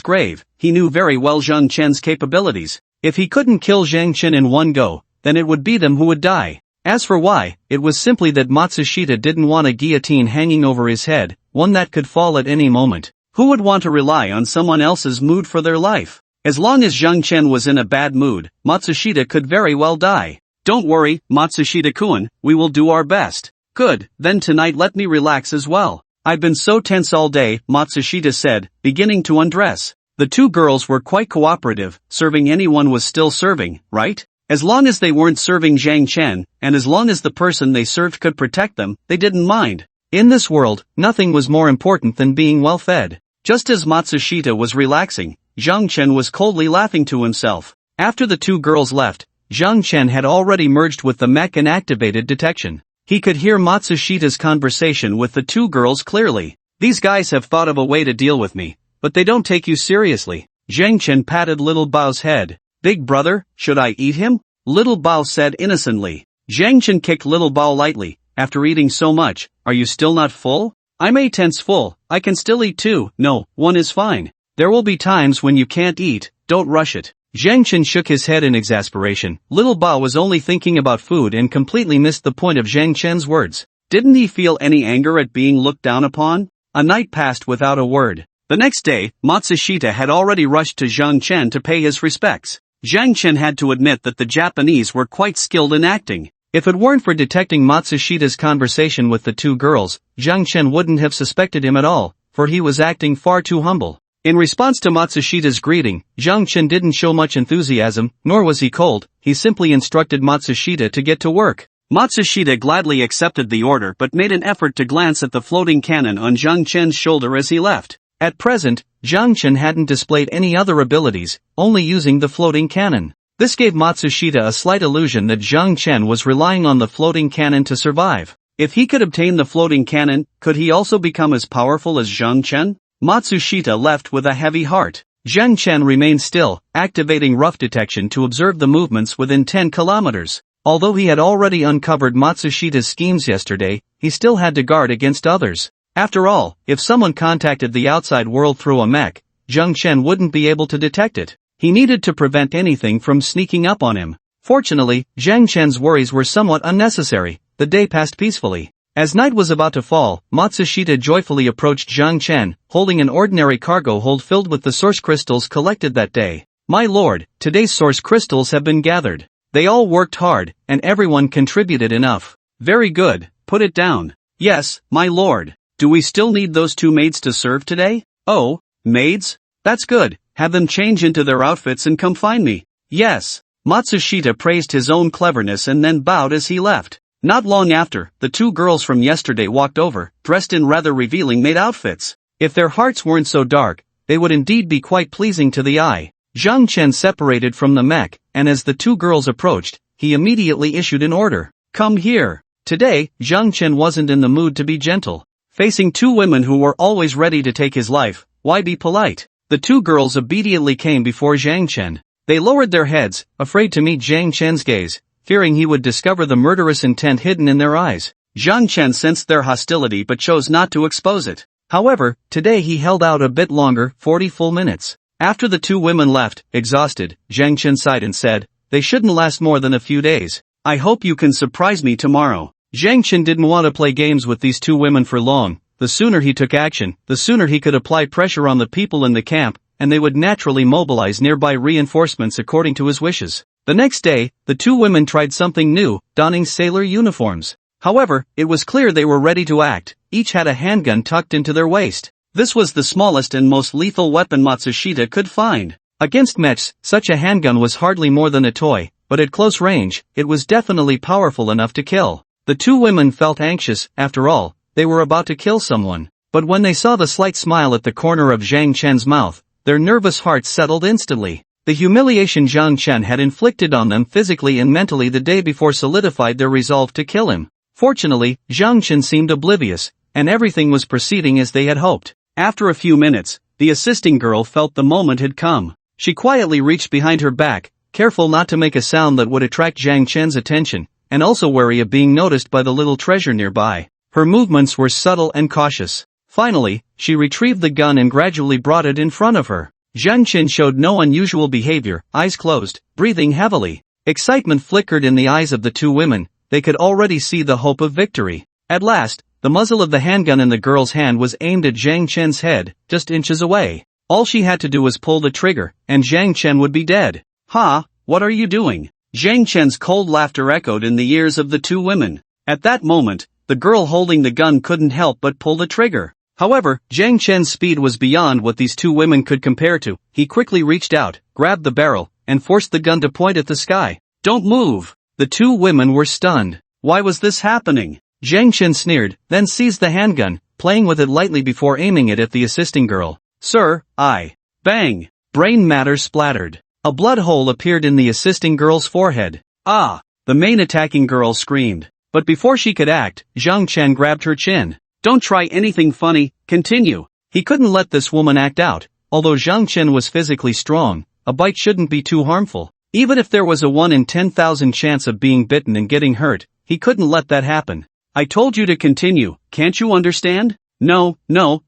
grave. He knew very well Zhang Chen's capabilities. If he couldn't kill Zhang Chen in one go, then it would be them who would die. As for why, it was simply that Matsushita didn't want a guillotine hanging over his head, one that could fall at any moment. Who would want to rely on someone else's mood for their life? As long as Zhang Chen was in a bad mood, Matsushita could very well die. Don't worry, Matsushita-kun, we will do our best. Good, then tonight let me relax as well. I've been so tense all day, Matsushita said, beginning to undress. The two girls were quite cooperative, serving anyone was still serving, right? As long as they weren't serving Zhang Chen, and as long as the person they served could protect them, they didn't mind. In this world, nothing was more important than being well fed. Just as Matsushita was relaxing, Zhang Chen was coldly laughing to himself. After the two girls left, Zhang Chen had already merged with the mech and activated detection. He could hear Matsushita's conversation with the two girls clearly. These guys have thought of a way to deal with me, but they don't take you seriously. Zhang Chen patted Little Bao's head. Big brother, should I eat him? Little Bao said innocently. Zhang Chen kicked Little Bao lightly. After eating so much, are you still not full? I'm 8/10 full, I can still eat too. No, one is fine. There will be times when you can't eat, don't rush it. Zhang Chen shook his head in exasperation. Little Bao was only thinking about food and completely missed the point of Zhang Chen's words. Didn't he feel any anger at being looked down upon? A night passed without a word. The next day, Matsushita had already rushed to Zhang Chen to pay his respects. Zhang Chen had to admit that the Japanese were quite skilled in acting. If it weren't for detecting Matsushita's conversation with the two girls, Zhang Chen wouldn't have suspected him at all, for he was acting far too humble. In response to Matsushita's greeting, Zhang Chen didn't show much enthusiasm, nor was he cold, he simply instructed Matsushita to get to work. Matsushita gladly accepted the order but made an effort to glance at the floating cannon on Zhang Chen's shoulder as he left. At present, Zhang Chen hadn't displayed any other abilities, only using the floating cannon. This gave Matsushita a slight illusion that Zhang Chen was relying on the floating cannon to survive. If he could obtain the floating cannon, could he also become as powerful as Zhang Chen? Matsushita left with a heavy heart. Zhang Chen remained still, activating rough detection to observe the movements within 10 kilometers. Although he had already uncovered Matsushita's schemes yesterday, he still had to guard against others. After all, if someone contacted the outside world through a mech, Zhang Chen wouldn't be able to detect it. He needed to prevent anything from sneaking up on him. Fortunately, Zhang Chen's worries were somewhat unnecessary. The day passed peacefully. As night was about to fall, Matsushita joyfully approached Zhang Chen, holding an ordinary cargo hold filled with the source crystals collected that day. My lord, today's source crystals have been gathered. They all worked hard, and everyone contributed enough. Very good, put it down. Yes, my lord. Do we still need those two maids to serve today? Oh, maids? That's good, have them change into their outfits and come find me. Yes. Matsushita praised his own cleverness and then bowed as he left. Not long after, the two girls from yesterday walked over, dressed in rather revealing maid outfits. If their hearts weren't so dark, they would indeed be quite pleasing to the eye. Zhang Chen separated from the mech, and as the two girls approached, he immediately issued an order. Come here. Today, Zhang Chen wasn't in the mood to be gentle. Facing two women who were always ready to take his life, why be polite? The two girls obediently came before Zhang Chen. They lowered their heads, afraid to meet Zhang Chen's gaze, fearing he would discover the murderous intent hidden in their eyes. Zhang Chen sensed their hostility but chose not to expose it. However, today he held out a bit longer, 40 full minutes. After the two women left, exhausted, Zhang Chen sighed and said, they shouldn't last more than a few days. I hope you can surprise me tomorrow. Zhang Chen didn't want to play games with these two women for long. The sooner he took action, the sooner he could apply pressure on the people in the camp, and they would naturally mobilize nearby reinforcements according to his wishes. The next day, the two women tried something new, donning sailor uniforms. However, it was clear they were ready to act. Each had a handgun tucked into their waist. This was the smallest and most lethal weapon Matsushita could find. Against mechs, such a handgun was hardly more than a toy, but at close range, it was definitely powerful enough to kill. The two women felt anxious, after all, they were about to kill someone. But when they saw the slight smile at the corner of Zhang Chen's mouth, their nervous hearts settled instantly. The humiliation Zhang Chen had inflicted on them physically and mentally the day before solidified their resolve to kill him. Fortunately, Zhang Chen seemed oblivious, and everything was proceeding as they had hoped. After a few minutes, the assisting girl felt the moment had come. She quietly reached behind her back, careful not to make a sound that would attract Zhang Chen's attention, and also wary of being noticed by the little treasure nearby. Her movements were subtle and cautious. Finally, she retrieved the gun and gradually brought it in front of her. Zhang Chen showed no unusual behavior, eyes closed, breathing heavily. Excitement flickered in the eyes of the two women, they could already see the hope of victory. At last, the muzzle of the handgun in the girl's hand was aimed at Zhang Chen's head, just inches away. All she had to do was pull the trigger, and Zhang Chen would be dead. Ha, what are you doing? Zhang Chen's cold laughter echoed in the ears of the two women. At that moment, the girl holding the gun couldn't help but pull the trigger. However, Zhang Chen's speed was beyond what these two women could compare to. He quickly reached out, grabbed the barrel, and forced the gun to point at the sky. Don't move! The two women were stunned. Why was this happening? Zhang Chen sneered, then seized the handgun, playing with it lightly before aiming it at the assisting girl. Sir, Bang! Brain matter splattered. A blood hole appeared in the assisting girl's forehead. Ah! The main attacking girl screamed. But before she could act, Zhang Chen grabbed her chin. Don't try anything funny, continue. He couldn't let this woman act out. Although Zhang Chen was physically strong, a bite shouldn't be too harmful. Even if there was a 1 in 10,000 chance of being bitten and getting hurt, he couldn't let that happen. I told you to continue, can't you understand? No,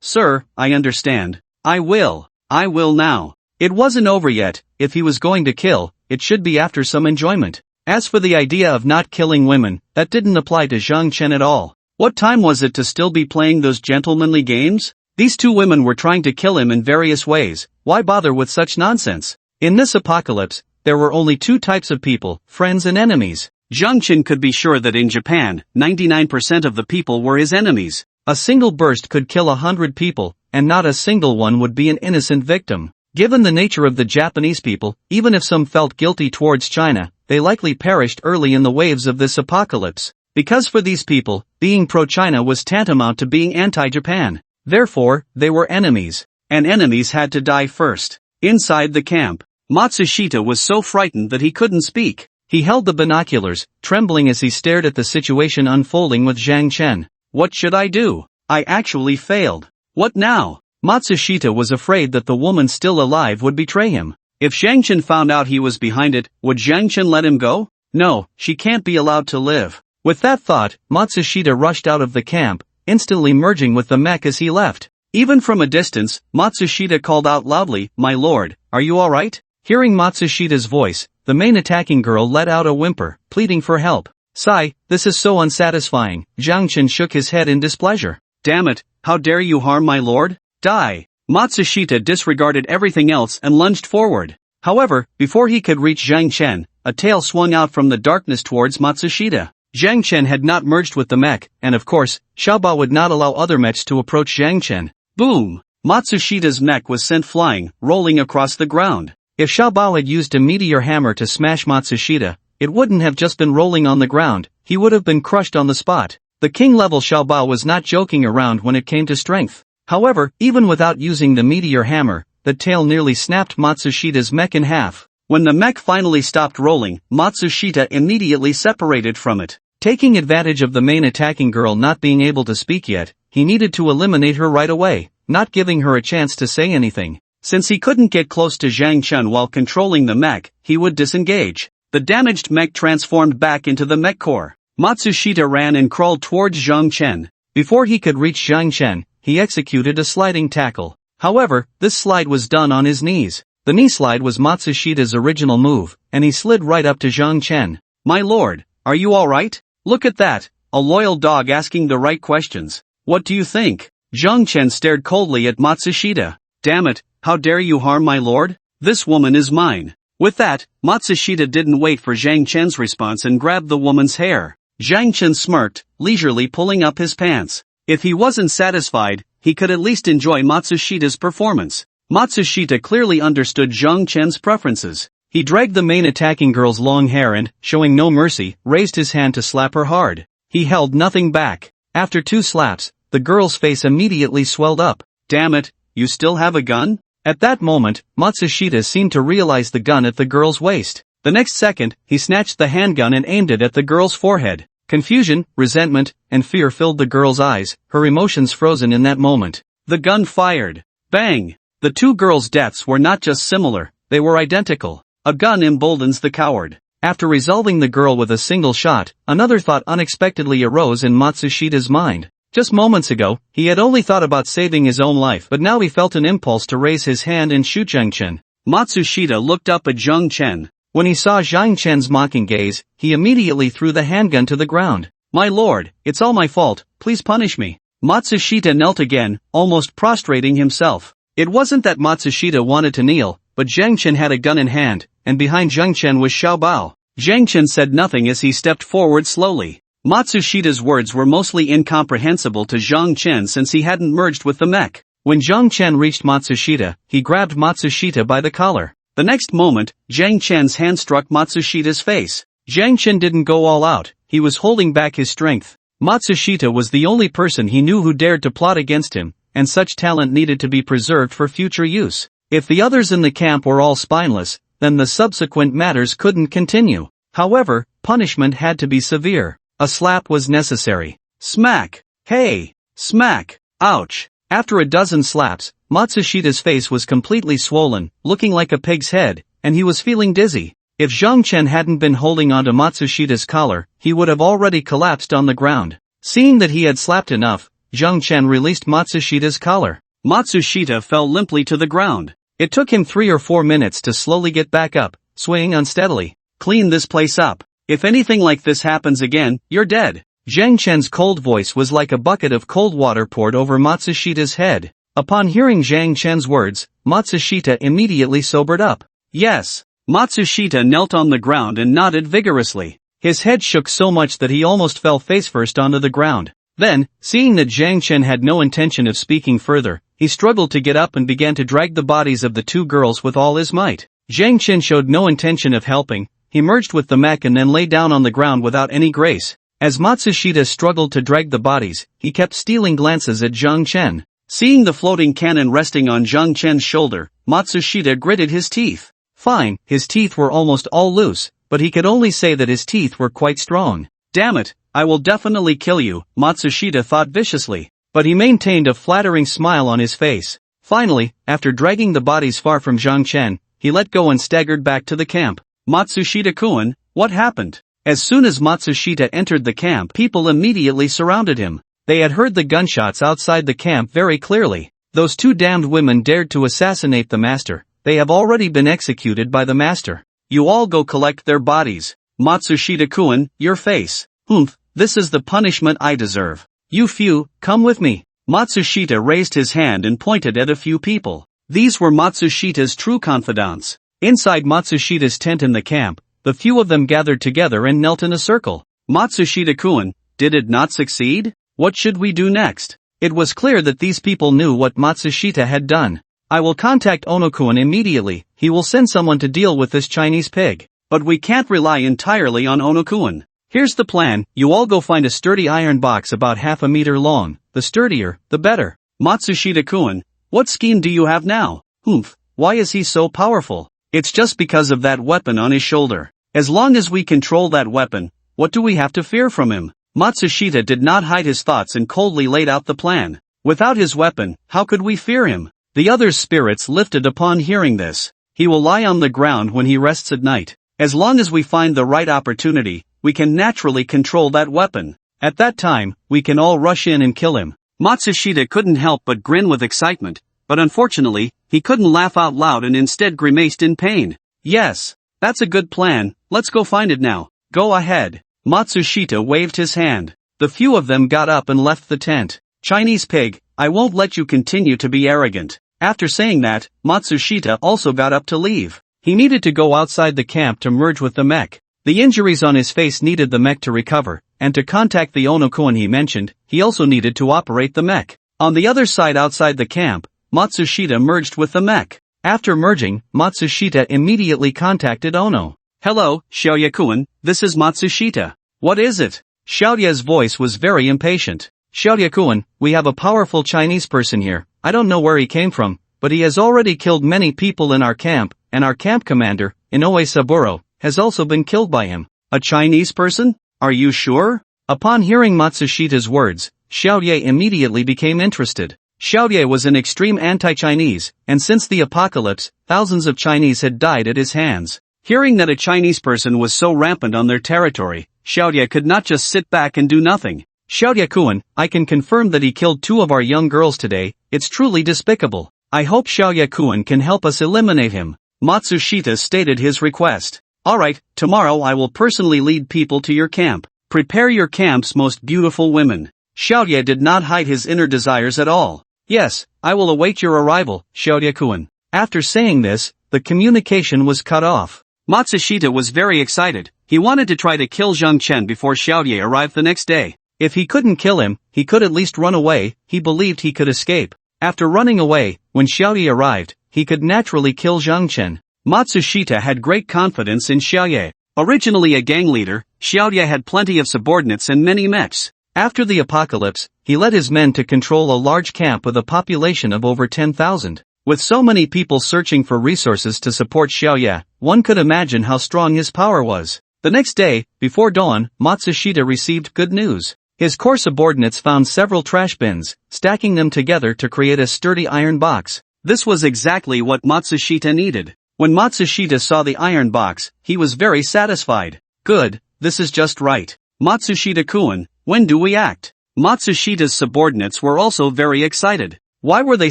sir, I understand. I will now. It wasn't over yet. If he was going to kill, it should be after some enjoyment. As for the idea of not killing women, that didn't apply to Zhang Chen at all. What time was it to still be playing those gentlemanly games? These two women were trying to kill him in various ways. Why bother with such nonsense? In this apocalypse, there were only two types of people, friends and enemies. Zhang Chen could be sure that in Japan, 99% of the people were his enemies. A single burst could kill 100 people, and not a single one would be an innocent victim. Given the nature of the Japanese people, even if some felt guilty towards China, they likely perished early in the waves of this apocalypse. Because for these people, being pro-China was tantamount to being anti-Japan. Therefore, they were enemies. And enemies had to die first. Inside the camp, Matsushita was so frightened that he couldn't speak. He held the binoculars, trembling as he stared at the situation unfolding with Zhang Chen. What should I do? I actually failed. What now? Matsushita was afraid that the woman still alive would betray him. If Zhang Chen found out he was behind it, would Zhang Chen let him go? No, she can't be allowed to live. With that thought, Matsushita rushed out of the camp, instantly merging with the mech as he left. Even from a distance, Matsushita called out loudly, "My lord, are you alright?" Hearing Matsushita's voice, the main attacking girl let out a whimper, pleading for help. Sigh, this is so unsatisfying. Zhang Chen shook his head in displeasure. Damn it, how dare you harm my lord? Die! Matsushita disregarded everything else and lunged forward. However, before he could reach Zhang Chen, a tail swung out from the darkness towards Matsushita. Zhang Chen had not merged with the mech, and of course, Xiaobao would not allow other mechs to approach Zhang Chen. Boom! Matsushita's mech was sent flying, rolling across the ground. If Xiaobao had used a meteor hammer to smash Matsushita, it wouldn't have just been rolling on the ground, he would have been crushed on the spot. The king-level Xiaobao was not joking around when it came to strength. However, even without using the meteor hammer, the tail nearly snapped Matsushita's mech in half. When the mech finally stopped rolling, Matsushita immediately separated from it. Taking advantage of the main attacking girl not being able to speak yet, he needed to eliminate her right away, not giving her a chance to say anything. Since he couldn't get close to Zhang Chen while controlling the mech, he would disengage. The damaged mech transformed back into the mech core. Matsushita ran and crawled towards Zhang Chen. Before he could reach Zhang Chen, he executed a sliding tackle. However, this slide was done on his knees. The knee slide was Matsushita's original move, and he slid right up to Zhang Chen. My lord, are you alright? Look at that, a loyal dog asking the right questions. What do you think? Zhang Chen stared coldly at Matsushita. Damn it, how dare you harm my lord? This woman is mine. With that, Matsushita didn't wait for Zhang Chen's response and grabbed the woman's hair. Zhang Chen smirked, leisurely pulling up his pants. If he wasn't satisfied, he could at least enjoy Matsushita's performance. Matsushita clearly understood Zhang Chen's preferences. He dragged the main attacking girl's long hair and, showing no mercy, raised his hand to slap her hard. He held nothing back. After 2 slaps, the girl's face immediately swelled up. Damn it, you still have a gun? At that moment, Matsushita seemed to realize the gun at the girl's waist. The next second, he snatched the handgun and aimed it at the girl's forehead. Confusion, resentment, and fear filled the girl's eyes, her emotions frozen in that moment. The gun fired. Bang! The two girls' deaths were not just similar, they were identical. A gun emboldens the coward. After resolving the girl with a single shot, another thought unexpectedly arose in Matsushita's mind. Just moments ago, he had only thought about saving his own life, but now he felt an impulse to raise his hand and shoot Zhang Chen. Matsushita looked up at Zhang Chen. When he saw Zhang Chen's mocking gaze, he immediately threw the handgun to the ground. My lord, it's all my fault, please punish me. Matsushita knelt again, almost prostrating himself. It wasn't that Matsushita wanted to kneel, but Zhang Chen had a gun in hand, and behind Zhang Chen was Xiao Bao. Zhang Chen said nothing as he stepped forward slowly. Matsushita's words were mostly incomprehensible to Zhang Chen since he hadn't merged with the mech. When Zhang Chen reached Matsushita, he grabbed Matsushita by the collar. The next moment, Zhang Chen's hand struck Matsushita's face. Zhang Chen didn't go all out, he was holding back his strength. Matsushita was the only person he knew who dared to plot against him, and such talent needed to be preserved for future use. If the others in the camp were all spineless, then the subsequent matters couldn't continue. However, punishment had to be severe. A slap was necessary. Smack! Hey! Smack! Ouch! After a dozen slaps, Matsushita's face was completely swollen, looking like a pig's head, and he was feeling dizzy. If Zhang Chen hadn't been holding onto Matsushita's collar, he would have already collapsed on the ground. Seeing that he had slapped enough, Zhang Chen released Matsushita's collar. Matsushita fell limply to the ground. It took him 3 or 4 minutes to slowly get back up, swaying unsteadily. Clean this place up. If anything like this happens again, you're dead. Zhang Chen's cold voice was like a bucket of cold water poured over Matsushita's head. Upon hearing Zhang Chen's words, Matsushita immediately sobered up. Yes. Matsushita knelt on the ground and nodded vigorously. His head shook so much that he almost fell face-first onto the ground. Then, seeing that Zhang Chen had no intention of speaking further, he struggled to get up and began to drag the bodies of the 2 girls with all his might. Zhang Chen showed no intention of helping. He merged with the mech and then lay down on the ground without any grace. As Matsushita struggled to drag the bodies, he kept stealing glances at Zhang Chen. Seeing the floating cannon resting on Zhang Chen's shoulder, Matsushita gritted his teeth. Fine, his teeth were almost all loose, but he could only say that his teeth were quite strong. Damn it, I will definitely kill you, Matsushita thought viciously. But he maintained a flattering smile on his face. Finally, after dragging the bodies far from Zhang Chen, he let go and staggered back to the camp. Matsushita-kun, what happened? As soon as Matsushita entered the camp, people immediately surrounded him. They had heard the gunshots outside the camp very clearly. Those 2 damned women dared to assassinate the master. They have already been executed by the master. You all go collect their bodies. Matsushita-kun, your face. Humph, this is the punishment I deserve. You few, come with me. Matsushita raised his hand and pointed at a few people. These were Matsushita's true confidants. Inside Matsushita's tent in the camp, the few of them gathered together and knelt in a circle. Matsushita-kun, did it not succeed? What should we do next? It was clear that these people knew what Matsushita had done. I will contact Ono-kun immediately. He will send someone to deal with this Chinese pig. But we can't rely entirely on Ono-kun. Here's the plan, you all go find a sturdy iron box about half a meter long. The sturdier, the better. Matsushita-kun, what scheme do you have now? Humph, why is he so powerful? It's just because of that weapon on his shoulder. As long as we control that weapon, what do we have to fear from him? Matsushita did not hide his thoughts and coldly laid out the plan. Without his weapon, how could we fear him? The other's spirits lifted upon hearing this. He will lie on the ground when he rests at night. As long as we find the right opportunity, we can naturally control that weapon. At that time, we can all rush in and kill him. Matsushita couldn't help but grin with excitement, but unfortunately, he couldn't laugh out loud and instead grimaced in pain. Yes, that's a good plan, let's go find it now. Go ahead. Matsushita waved his hand. The few of them got up and left the tent. Chinese pig, I won't let you continue to be arrogant. After saying that, Matsushita also got up to leave. He needed to go outside the camp to merge with the mech. The injuries on his face needed the mech to recover, and to contact the Ono-kun he mentioned, he also needed to operate the mech. On the other side outside the camp, Matsushita merged with the mech. After merging, Matsushita immediately contacted Ono. Hello, Xiaoya-kun, this is Matsushita. What is it? Xiaoya's voice was very impatient. Xiaoya-kun, we have a powerful Chinese person here. I don't know where he came from, but he has already killed many people in our camp, and our camp commander, Inoue Saburo, has also been killed by him. A Chinese person? Are you sure? Upon hearing Matsushita's words, Xiaoya immediately became interested. Xiaoya was an extreme anti-Chinese, and since the apocalypse, thousands of Chinese had died at his hands. Hearing that a Chinese person was so rampant on their territory, Xiaoya could not just sit back and do nothing. Xiaoya-kun, I can confirm that he killed 2 of our young girls today. It's truly despicable. I hope Xiaoya-kun can help us eliminate him. Matsushita stated his request. Alright, tomorrow I will personally lead people to your camp. Prepare your camp's most beautiful women. Xiaoya did not hide his inner desires at all. Yes, I will await your arrival, Xiaoye-kun. After saying this, the communication was cut off. Matsushita was very excited. He wanted to try to kill Zhang Chen before Xiaoye arrived the next day. If he couldn't kill him, he could at least run away. He believed he could escape. After running away, when Xiaoye arrived, he could naturally kill Zhang Chen. Matsushita had great confidence in Xiaoye. Originally a gang leader, Xiaoye had plenty of subordinates and many mechs. After the apocalypse, he led his men to control a large camp with a population of over 10,000. With so many people searching for resources to support Xiaoye, one could imagine how strong his power was. The next day, before dawn, Matsushita received good news. His core subordinates found several trash bins, stacking them together to create a sturdy iron box. This was exactly what Matsushita needed. When Matsushita saw the iron box, he was very satisfied. Good, this is just right. Matsushita-kun, when do we act? Matsushita's subordinates were also very excited. Why were they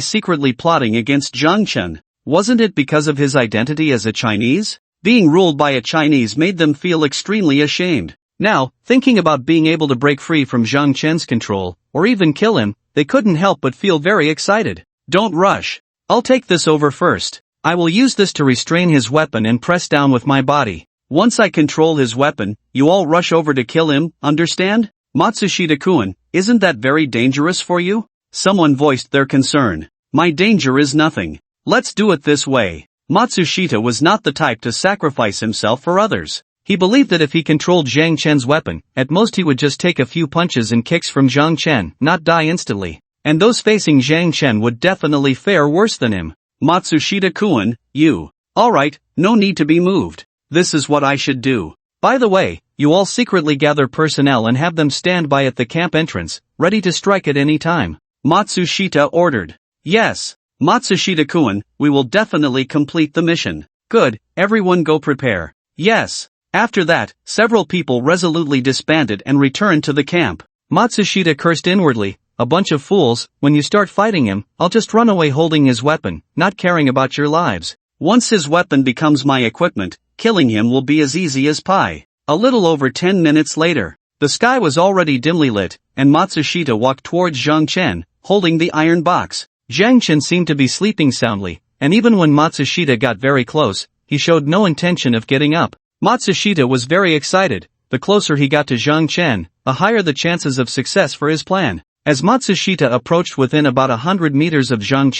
secretly plotting against Zhang Chen? Wasn't it because of his identity as a Chinese? Being ruled by a Chinese made them feel extremely ashamed. Now, thinking about being able to break free from Zhang Chen's control, or even kill him, they couldn't help but feel very excited. Don't rush. I'll take this over first. I will use this to restrain his weapon and press down with my body. Once I control his weapon, you all rush over to kill him, understand? Matsushita-kun, isn't that very dangerous for you? Someone voiced their concern. My danger is nothing. Let's do it this way. Matsushita was not the type to sacrifice himself for others. He believed that if he controlled Zhang Chen's weapon, at most he would just take a few punches and kicks from Zhang Chen, not die instantly. And those facing Zhang Chen would definitely fare worse than him. Matsushita-kun, you. Alright, no need to be moved. This is what I should do. By the way, you all secretly gather personnel and have them stand by at the camp entrance, ready to strike at any time. Matsushita ordered. Yes. Matsushita-kun, we will definitely complete the mission. Good, everyone go prepare. Yes. After that, several people resolutely disbanded and returned to the camp. Matsushita cursed inwardly, a bunch of fools, when you start fighting him, I'll just run away holding his weapon, not caring about your lives. Once his weapon becomes my equipment, killing him will be as easy as pie. A little over 10 minutes later, the sky was already dimly lit, and Matsushita walked towards Zhang Chen, holding the iron box. Zhang Chen seemed to be sleeping soundly, and even when Matsushita got very close, he showed no intention of getting up. Matsushita was very excited. The closer he got to Zhang Chen, the higher the chances of success for his plan. As Matsushita approached within about 100 meters of Zhang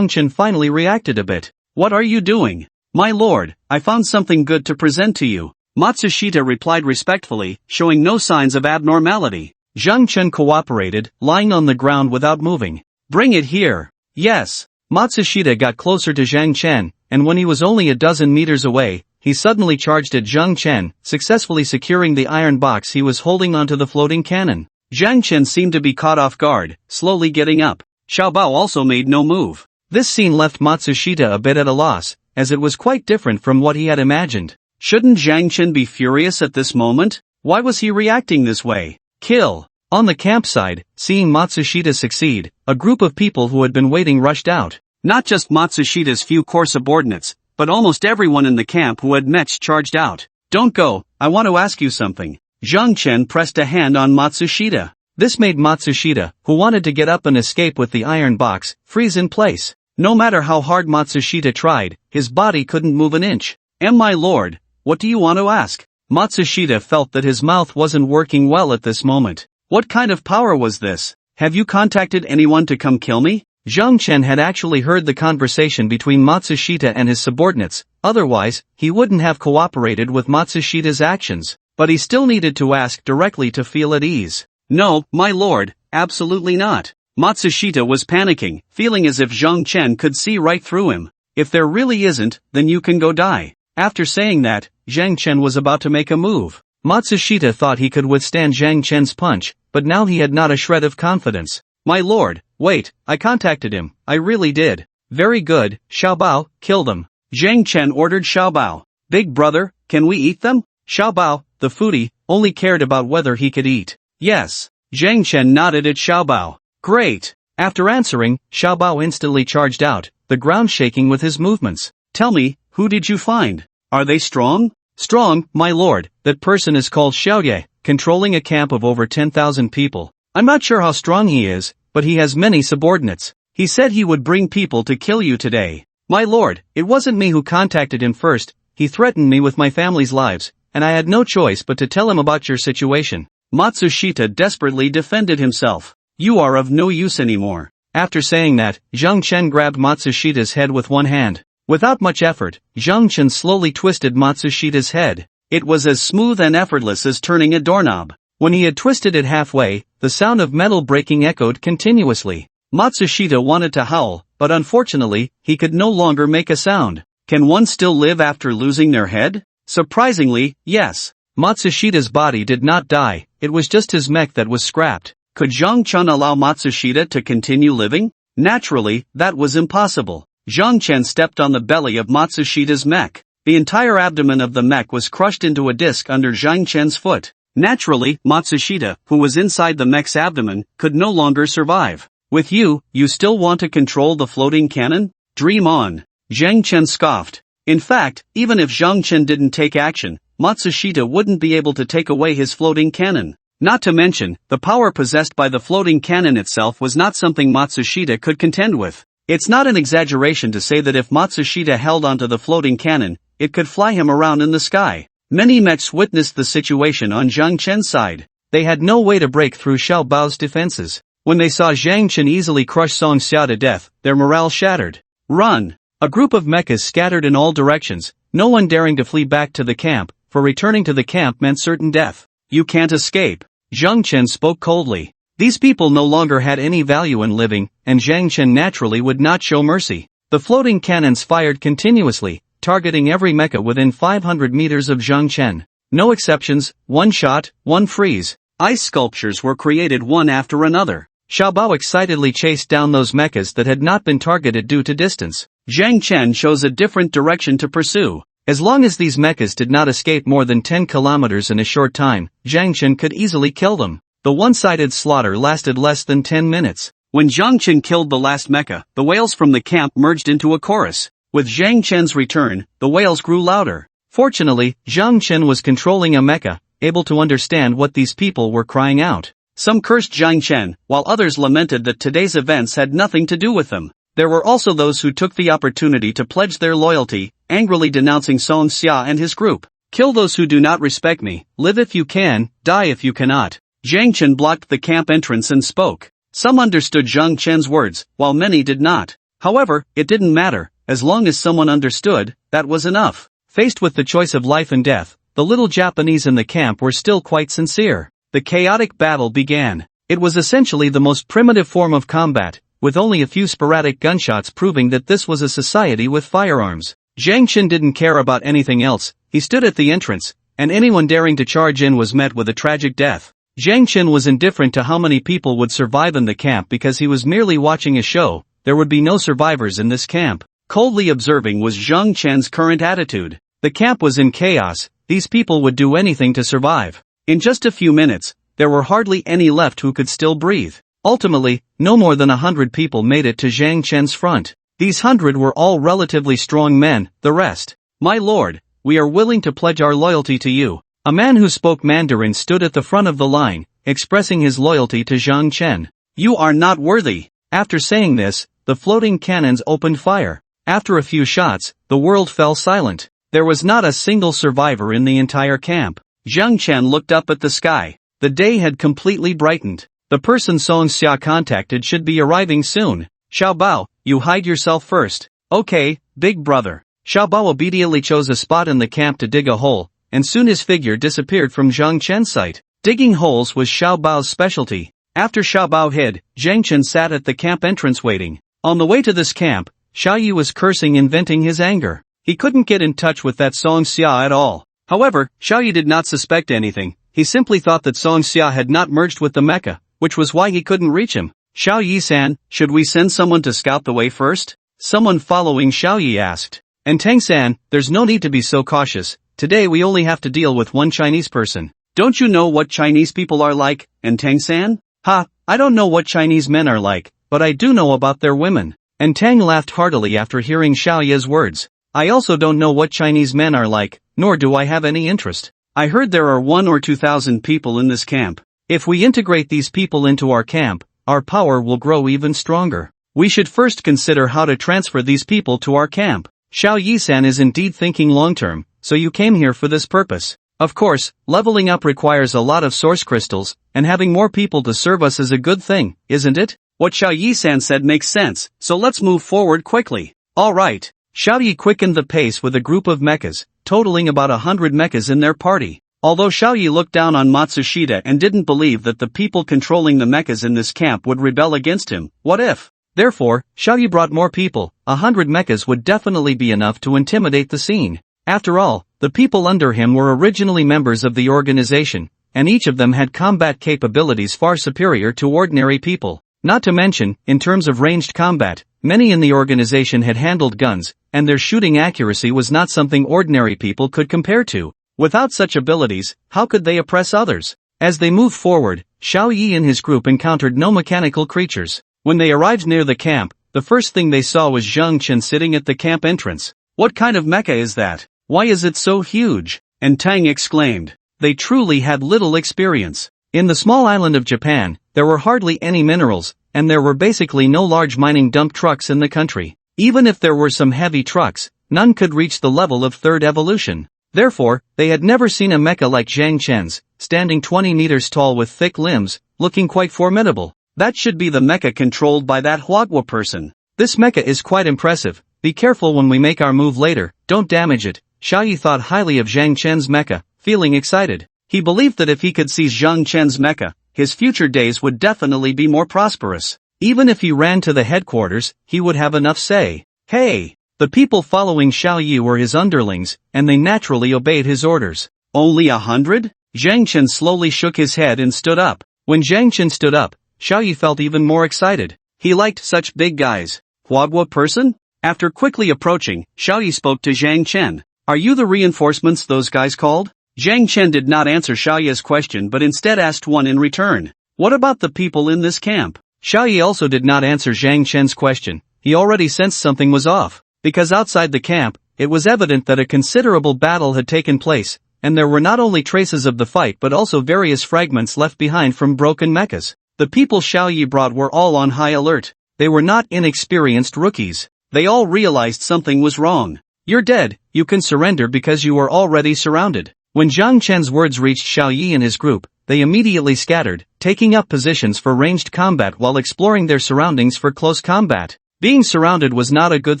Chen finally reacted a bit. What are you doing? My lord, I found something good to present to you. Matsushita replied respectfully, showing no signs of abnormality. Zhang Chen cooperated, lying on the ground without moving. Bring it here. Yes. Matsushita got closer to Zhang Chen, and when he was only a dozen meters away, he suddenly charged at Zhang Chen, successfully securing the iron box he was holding onto the floating cannon. Zhang Chen seemed to be caught off guard, slowly getting up. Xiaobao also made no move. This scene left Matsushita a bit at a loss, as it was quite different from what he had imagined. Shouldn't Zhang Chen be furious at this moment? Why was he reacting this way? Kill. On the campsite, seeing Matsushita succeed, a group of people who had been waiting rushed out. Not just Matsushita's few core subordinates, but almost everyone in the camp who had mechs charged out. Don't go, I want to ask you something. Zhang Chen pressed a hand on Matsushita. This made Matsushita, who wanted to get up and escape with the iron box, freeze in place. No matter how hard Matsushita tried, his body couldn't move an inch. My lord, what do you want to ask? Matsushita felt that his mouth wasn't working well at this moment. What kind of power was this? Have you contacted anyone to come kill me? Zhang Chen had actually heard the conversation between Matsushita and his subordinates, otherwise, he wouldn't have cooperated with Matsushita's actions. But he still needed to ask directly to feel at ease. No, my lord, absolutely not. Matsushita was panicking, feeling as if Zhang Chen could see right through him. If there really isn't, then you can go die. After saying that, Zhang Chen was about to make a move. Matsushita thought he could withstand Zhang Chen's punch, but now he had not a shred of confidence. My lord, wait, I contacted him, I really did. Very good, Xiaobao, kill them. Zhang Chen ordered Xiaobao. Big brother, can we eat them? Xiaobao, the foodie, only cared about whether he could eat. Yes. Zhang Chen nodded at Xiaobao. Great. After answering, Xiaobao instantly charged out, the ground shaking with his movements. Tell me, who did you find? Are they strong? Strong, my lord, that person is called Xiaoye, controlling a camp of over 10,000 people. I'm not sure how strong he is, but he has many subordinates. He said he would bring people to kill you today. My lord, it wasn't me who contacted him first, he threatened me with my family's lives, and I had no choice but to tell him about your situation. Matsushita desperately defended himself. You are of no use anymore. After saying that, Zhang Chen grabbed Matsushita's head with one hand. Without much effort, Zhang Chen slowly twisted Matsushita's head. It was as smooth and effortless as turning a doorknob. When he had twisted it halfway, the sound of metal breaking echoed continuously. Matsushita wanted to howl, but unfortunately, he could no longer make a sound. Can one still live after losing their head? Surprisingly, yes. Matsushita's body did not die, it was just his mech that was scrapped. Could Zhang Chen allow Matsushita to continue living? Naturally, that was impossible. Zhang Chen stepped on the belly of Matsushita's mech. The entire abdomen of the mech was crushed into a disc under Zhang Chen's foot. Naturally, Matsushita, who was inside the mech's abdomen, could no longer survive. With you, you still want to control the floating cannon? Dream on. Zhang Chen scoffed. In fact, even if Zhang Chen didn't take action, Matsushita wouldn't be able to take away his floating cannon. Not to mention, the power possessed by the floating cannon itself was not something Matsushita could contend with. It's not an exaggeration to say that if Matsushita held onto the floating cannon, it could fly him around in the sky. Many mechs witnessed the situation on Zhang Chen's side. They had no way to break through Xiao Bao's defenses. When they saw Zhang Chen easily crush Song Xia to death, their morale shattered. Run! A group of mechas scattered in all directions, no one daring to flee back to the camp, for returning to the camp meant certain death. You can't escape. Zhang Chen spoke coldly. These people no longer had any value in living, and Zhang Chen naturally would not show mercy. The floating cannons fired continuously, targeting every mecha within 500 meters of Zhang Chen. No exceptions, one shot, one freeze. Ice sculptures were created one after another. Xiao Bao excitedly chased down those mechas that had not been targeted due to distance. Zhang Chen chose a different direction to pursue. As long as these mechas did not escape more than 10 kilometers in a short time, Zhang Chen could easily kill them. The one-sided slaughter lasted less than 10 minutes. When Zhang Chen killed the last mecha, the wails from the camp merged into a chorus. With Zhang Chen's return, the wails grew louder. Fortunately, Zhang Chen was controlling a mecha, able to understand what these people were crying out. Some cursed Zhang Chen, while others lamented that today's events had nothing to do with them. There were also those who took the opportunity to pledge their loyalty, angrily denouncing Song Xia and his group. Kill those who do not respect me, live if you can, die if you cannot. Zhang Chen blocked the camp entrance and spoke. Some understood Zhang Chen's words, while many did not. However, it didn't matter, as long as someone understood, that was enough. Faced with the choice of life and death, the little Japanese in the camp were still quite sincere. The chaotic battle began. It was essentially the most primitive form of combat, with only a few sporadic gunshots proving that this was a society with firearms. Zhang Chen didn't care about anything else, he stood at the entrance, and anyone daring to charge in was met with a tragic death. Zhang Chen was indifferent to how many people would survive in the camp because he was merely watching a show. There would be no survivors in this camp. Coldly observing was Zhang Chen's current attitude. The camp was in chaos, these people would do anything to survive. In just a few minutes, there were hardly any left who could still breathe. Ultimately, no more than 100 people made it to Zhang Chen's front. These 100 were all relatively strong men, the rest. My lord, we are willing to pledge our loyalty to you. A man who spoke Mandarin stood at the front of the line, expressing his loyalty to Zhang Chen. You are not worthy. After saying this, the floating cannons opened fire. After a few shots, the world fell silent. There was not a single survivor in the entire camp. Zhang Chen looked up at the sky. The day had completely brightened. The person Song Xia contacted should be arriving soon. Xiao Bao, you hide yourself first. Okay, big brother. Xiao Bao obediently chose a spot in the camp to dig a hole, and soon his figure disappeared from Zhang Chen's sight. Digging holes was Xiao Bao's specialty. After Xiao Bao hid, Zhang Chen sat at the camp entrance waiting. On the way to this camp, Xiao Yi was cursing and venting his anger. He couldn't get in touch with that Song Xia at all. However, Xiao Yi did not suspect anything. He simply thought that Song Xia had not merged with the mecha, which was why he couldn't reach him. Xiao Yi-san, should we send someone to scout the way first? Someone following Xiao Yi asked. And Tang-san, there's no need to be so cautious. Today we only have to deal with one Chinese person. Don't you know what Chinese people are like, and Tang-san? Ha, I don't know what Chinese men are like, but I do know about their women. And Tang laughed heartily after hearing Xiao Yi's words. I also don't know what Chinese men are like, nor do I have any interest. I heard there are 1,000 or 2,000 people in this camp. If we integrate these people into our camp, our power will grow even stronger. We should first consider how to transfer these people to our camp. Xiao Yi-san is indeed thinking long-term, so you came here for this purpose. Of course, leveling up requires a lot of source crystals, and having more people to serve us is a good thing, isn't it? What Xiao Yi-san said makes sense, so let's move forward quickly. Alright. Xiao Yi quickened the pace with a group of mechas, totaling about 100 mechas in their party. Although Xiao Yi looked down on Matsushita and didn't believe that the people controlling the mechas in this camp would rebel against him, what if? Therefore, Xiao Yi brought more people. 100 mechas would definitely be enough to intimidate the scene. After all, the people under him were originally members of the organization, and each of them had combat capabilities far superior to ordinary people. Not to mention, in terms of ranged combat, many in the organization had handled guns, and their shooting accuracy was not something ordinary people could compare to. Without such abilities, how could they oppress others? As they moved forward, Xiao Yi and his group encountered no mechanical creatures. When they arrived near the camp, the first thing they saw was Zhang Chen sitting at the camp entrance. What kind of mecha is that? Why is it so huge? And Tang exclaimed. They truly had little experience. In the small island of Japan, there were hardly any minerals, and there were basically no large mining dump trucks in the country. Even if there were some heavy trucks, none could reach the level of third evolution. Therefore, they had never seen a mecha like Zhang Chen's, standing 20 meters tall with thick limbs, looking quite formidable. That should be the mecha controlled by that Huagua person. This mecha is quite impressive. Be careful when we make our move later, don't damage it. Xiao Yi thought highly of Zhang Chen's mecha, feeling excited. He believed that if he could seize Zhang Chen's mecha, his future days would definitely be more prosperous. Even if he ran to the headquarters, he would have enough say. Hey! The people following Xiao Yi were his underlings, and they naturally obeyed his orders. Only 100? Zhang Chen slowly shook his head and stood up. When Zhang Chen stood up, Xiao Yi felt even more excited. He liked such big guys. Huagua person? After quickly approaching, Xiao Yi spoke to Zhang Chen. Are you the reinforcements those guys called? Zhang Chen did not answer Xiao Yi's question but instead asked one in return. What about the people in this camp? Xiao Yi also did not answer Zhang Chen's question. He already sensed something was off. Because outside the camp, it was evident that a considerable battle had taken place, and there were not only traces of the fight but also various fragments left behind from broken mechas. The people Xiao Yi brought were all on high alert. They were not inexperienced rookies. They all realized something was wrong. You're dead, you can surrender because you are already surrounded. When Zhang Chen's words reached Xiao Yi and his group, they immediately scattered, taking up positions for ranged combat while exploring their surroundings for close combat. Being surrounded was not a good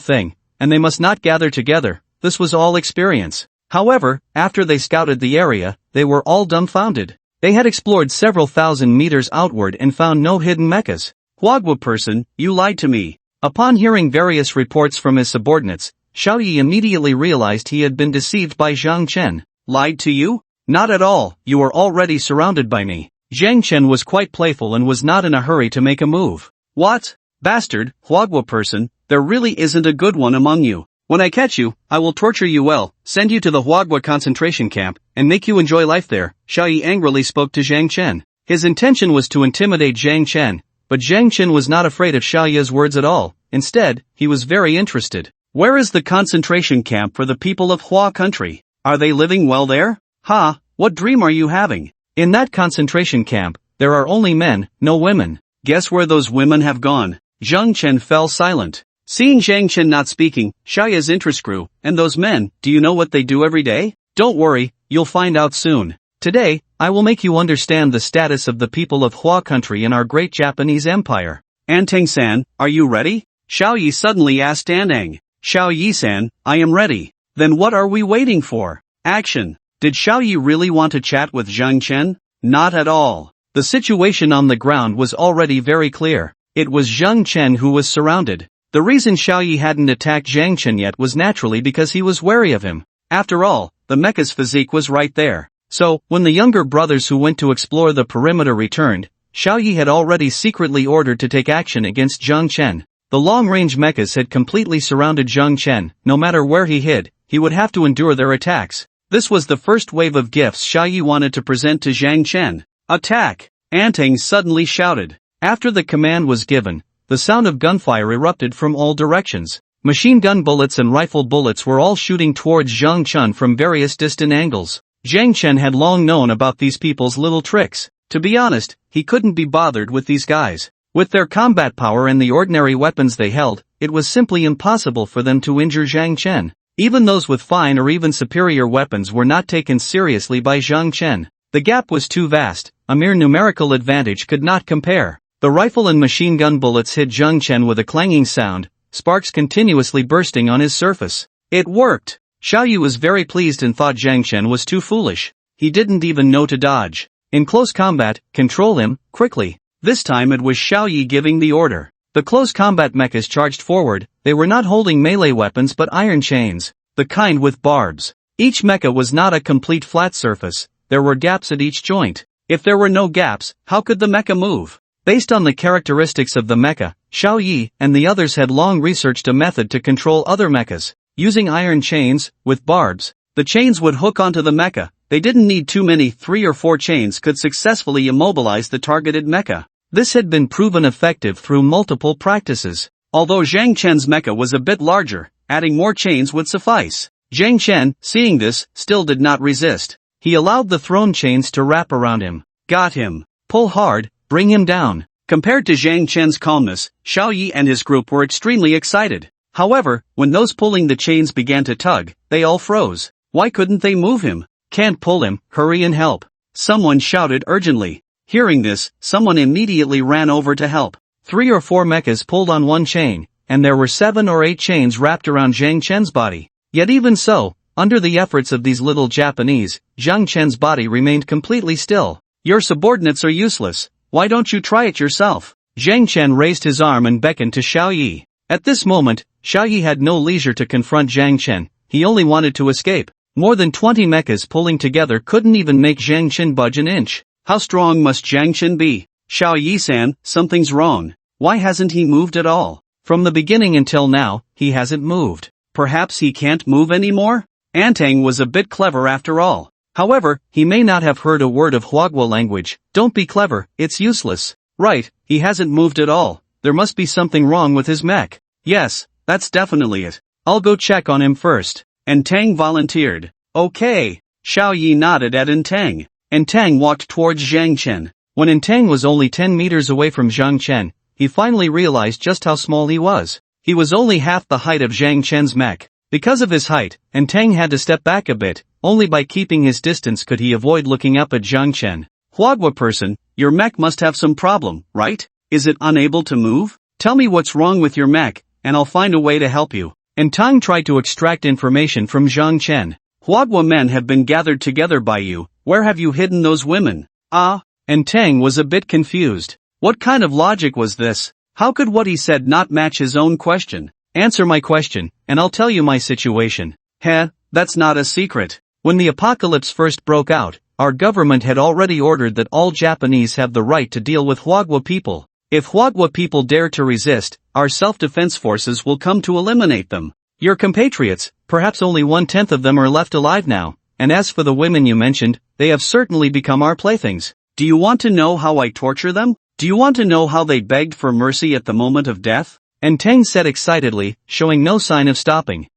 thing, and they must not gather together. This was all experience. However, after they scouted the area, they were all dumbfounded. They had explored several thousand meters outward and found no hidden mechas. Huagua person, you lied to me. Upon hearing various reports from his subordinates, Xiao Yi immediately realized he had been deceived by Zhang Chen. Lied to you? Not at all, you are already surrounded by me. Zhang Chen was quite playful and was not in a hurry to make a move. What? Bastard, Huagua person, there really isn't a good one among you. When I catch you, I will torture you well, send you to the Huagua concentration camp, and make you enjoy life there. Xiao Yi angrily spoke to Zhang Chen. His intention was to intimidate Zhang Chen, but Zhang Chen was not afraid of Xiao Yi's words at all. Instead, he was very interested. Where is the concentration camp for the people of Hua country? Are they living well there? Ha, what dream are you having? In that concentration camp, there are only men, no women. Guess where those women have gone? Zhang Chen fell silent. Seeing Zhang Chen not speaking, Xiao Yi's interest grew. And those men, do you know what they do every day? Don't worry, you'll find out soon. Today, I will make you understand the status of the people of Hua country in our great Japanese empire. Antang-san, are you ready? Xiao Yi suddenly asked Antang. Xiao Yi-san, I am ready. Then what are we waiting for? Action. Did Xiao Yi really want to chat with Zhang Chen? Not at all. The situation on the ground was already very clear. It was Zhang Chen who was surrounded. The reason Xiao Yi hadn't attacked Zhang Chen yet was naturally because he was wary of him. After all, the mecha's physique was right there. So, when the younger brothers who went to explore the perimeter returned, Xiao Yi had already secretly ordered to take action against Zhang Chen. The long-range mechas had completely surrounded Zhang Chen. No matter where he hid, he would have to endure their attacks. This was the first wave of gifts Xiao Yi wanted to present to Zhang Chen. Attack! Antang suddenly shouted. After the command was given, the sound of gunfire erupted from all directions. Machine gun bullets and rifle bullets were all shooting towards Zhang Chen from various distant angles. Zhang Chen had long known about these people's little tricks. To be honest, he couldn't be bothered with these guys. With their combat power and the ordinary weapons they held, it was simply impossible for them to injure Zhang Chen. Even those with fine or even superior weapons were not taken seriously by Zhang Chen. The gap was too vast, a mere numerical advantage could not compare. The rifle and machine gun bullets hit Zhang Chen with a clanging sound, sparks continuously bursting on his surface. It worked! Xiao Yu was very pleased and thought Zhang Chen was too foolish. He didn't even know to dodge. In close combat, control him, quickly. This time it was Xiao Yi giving the order. The close combat mechas charged forward. They were not holding melee weapons but iron chains, the kind with barbs. Each mecha was not a complete flat surface, there were gaps at each joint. If there were no gaps, how could the mecha move? Based on the characteristics of the mecha, Xiao Yi and the others had long researched a method to control other mechas. Using iron chains, with barbs, the chains would hook onto the mecha. They didn't need too many, 3 or 4 chains could successfully immobilize the targeted mecha. This had been proven effective through multiple practices. Although Zhang Chen's mecha was a bit larger, adding more chains would suffice. Zhang Chen, seeing this, still did not resist. He allowed the thrown chains to wrap around him. Got him. Pull hard, bring him down. Compared to Zhang Chen's calmness, Xiao Yi and his group were extremely excited. However, when those pulling the chains began to tug, they all froze. Why couldn't they move him? Can't pull him, hurry and help. Someone shouted urgently. Hearing this, someone immediately ran over to help. 3 or 4 mechas pulled on one chain, and there were 7 or 8 chains wrapped around Zhang Chen's body. Yet even so, under the efforts of these little Japanese, Zhang Chen's body remained completely still. Your subordinates are useless. Why don't you try it yourself? Zhang Chen raised his arm and beckoned to Xiao Yi. At this moment, Xiao Yi had no leisure to confront Zhang Chen, he only wanted to escape. More than 20 mechas pulling together couldn't even make Zhang Chen budge an inch. How strong must Zhang Chen be? Xiao Yi-san, something's wrong. Why hasn't he moved at all? From the beginning until now, he hasn't moved. Perhaps he can't move anymore? Antang was a bit clever after all. However, he may not have heard a word of Huagua language. Don't be clever, it's useless. Right, he hasn't moved at all. There must be something wrong with his mech. Yes, that's definitely it. I'll go check on him first. Antang volunteered. Okay. Xiao Yi nodded at Antang. Antang walked towards Zhang Chen. When Antang was only 10 meters away from Zhang Chen, he finally realized just how small he was. He was only half the height of Zhang Chen's mech. Because of his height, Antang had to step back a bit. Only by keeping his distance could he avoid looking up at Zhang Chen. Huagua person, your mech must have some problem, right? Is it unable to move? Tell me what's wrong with your mech, and I'll find a way to help you. Antang tried to extract information from Zhang Chen. Huagua men have been gathered together by you. Where have you hidden those women? Antang was a bit confused. What kind of logic was this? How could what he said not match his own question? Answer my question, and I'll tell you my situation. That's not a secret. When the apocalypse first broke out, our government had already ordered that all Japanese have the right to deal with Huagua people. If Huagua people dare to resist, our self-defense forces will come to eliminate them. Your compatriots, perhaps only 1/10 of them are left alive now, and as for the women you mentioned, they have certainly become our playthings. Do you want to know how I torture them? Do you want to know how they begged for mercy at the moment of death? Antang said excitedly, showing no sign of stopping.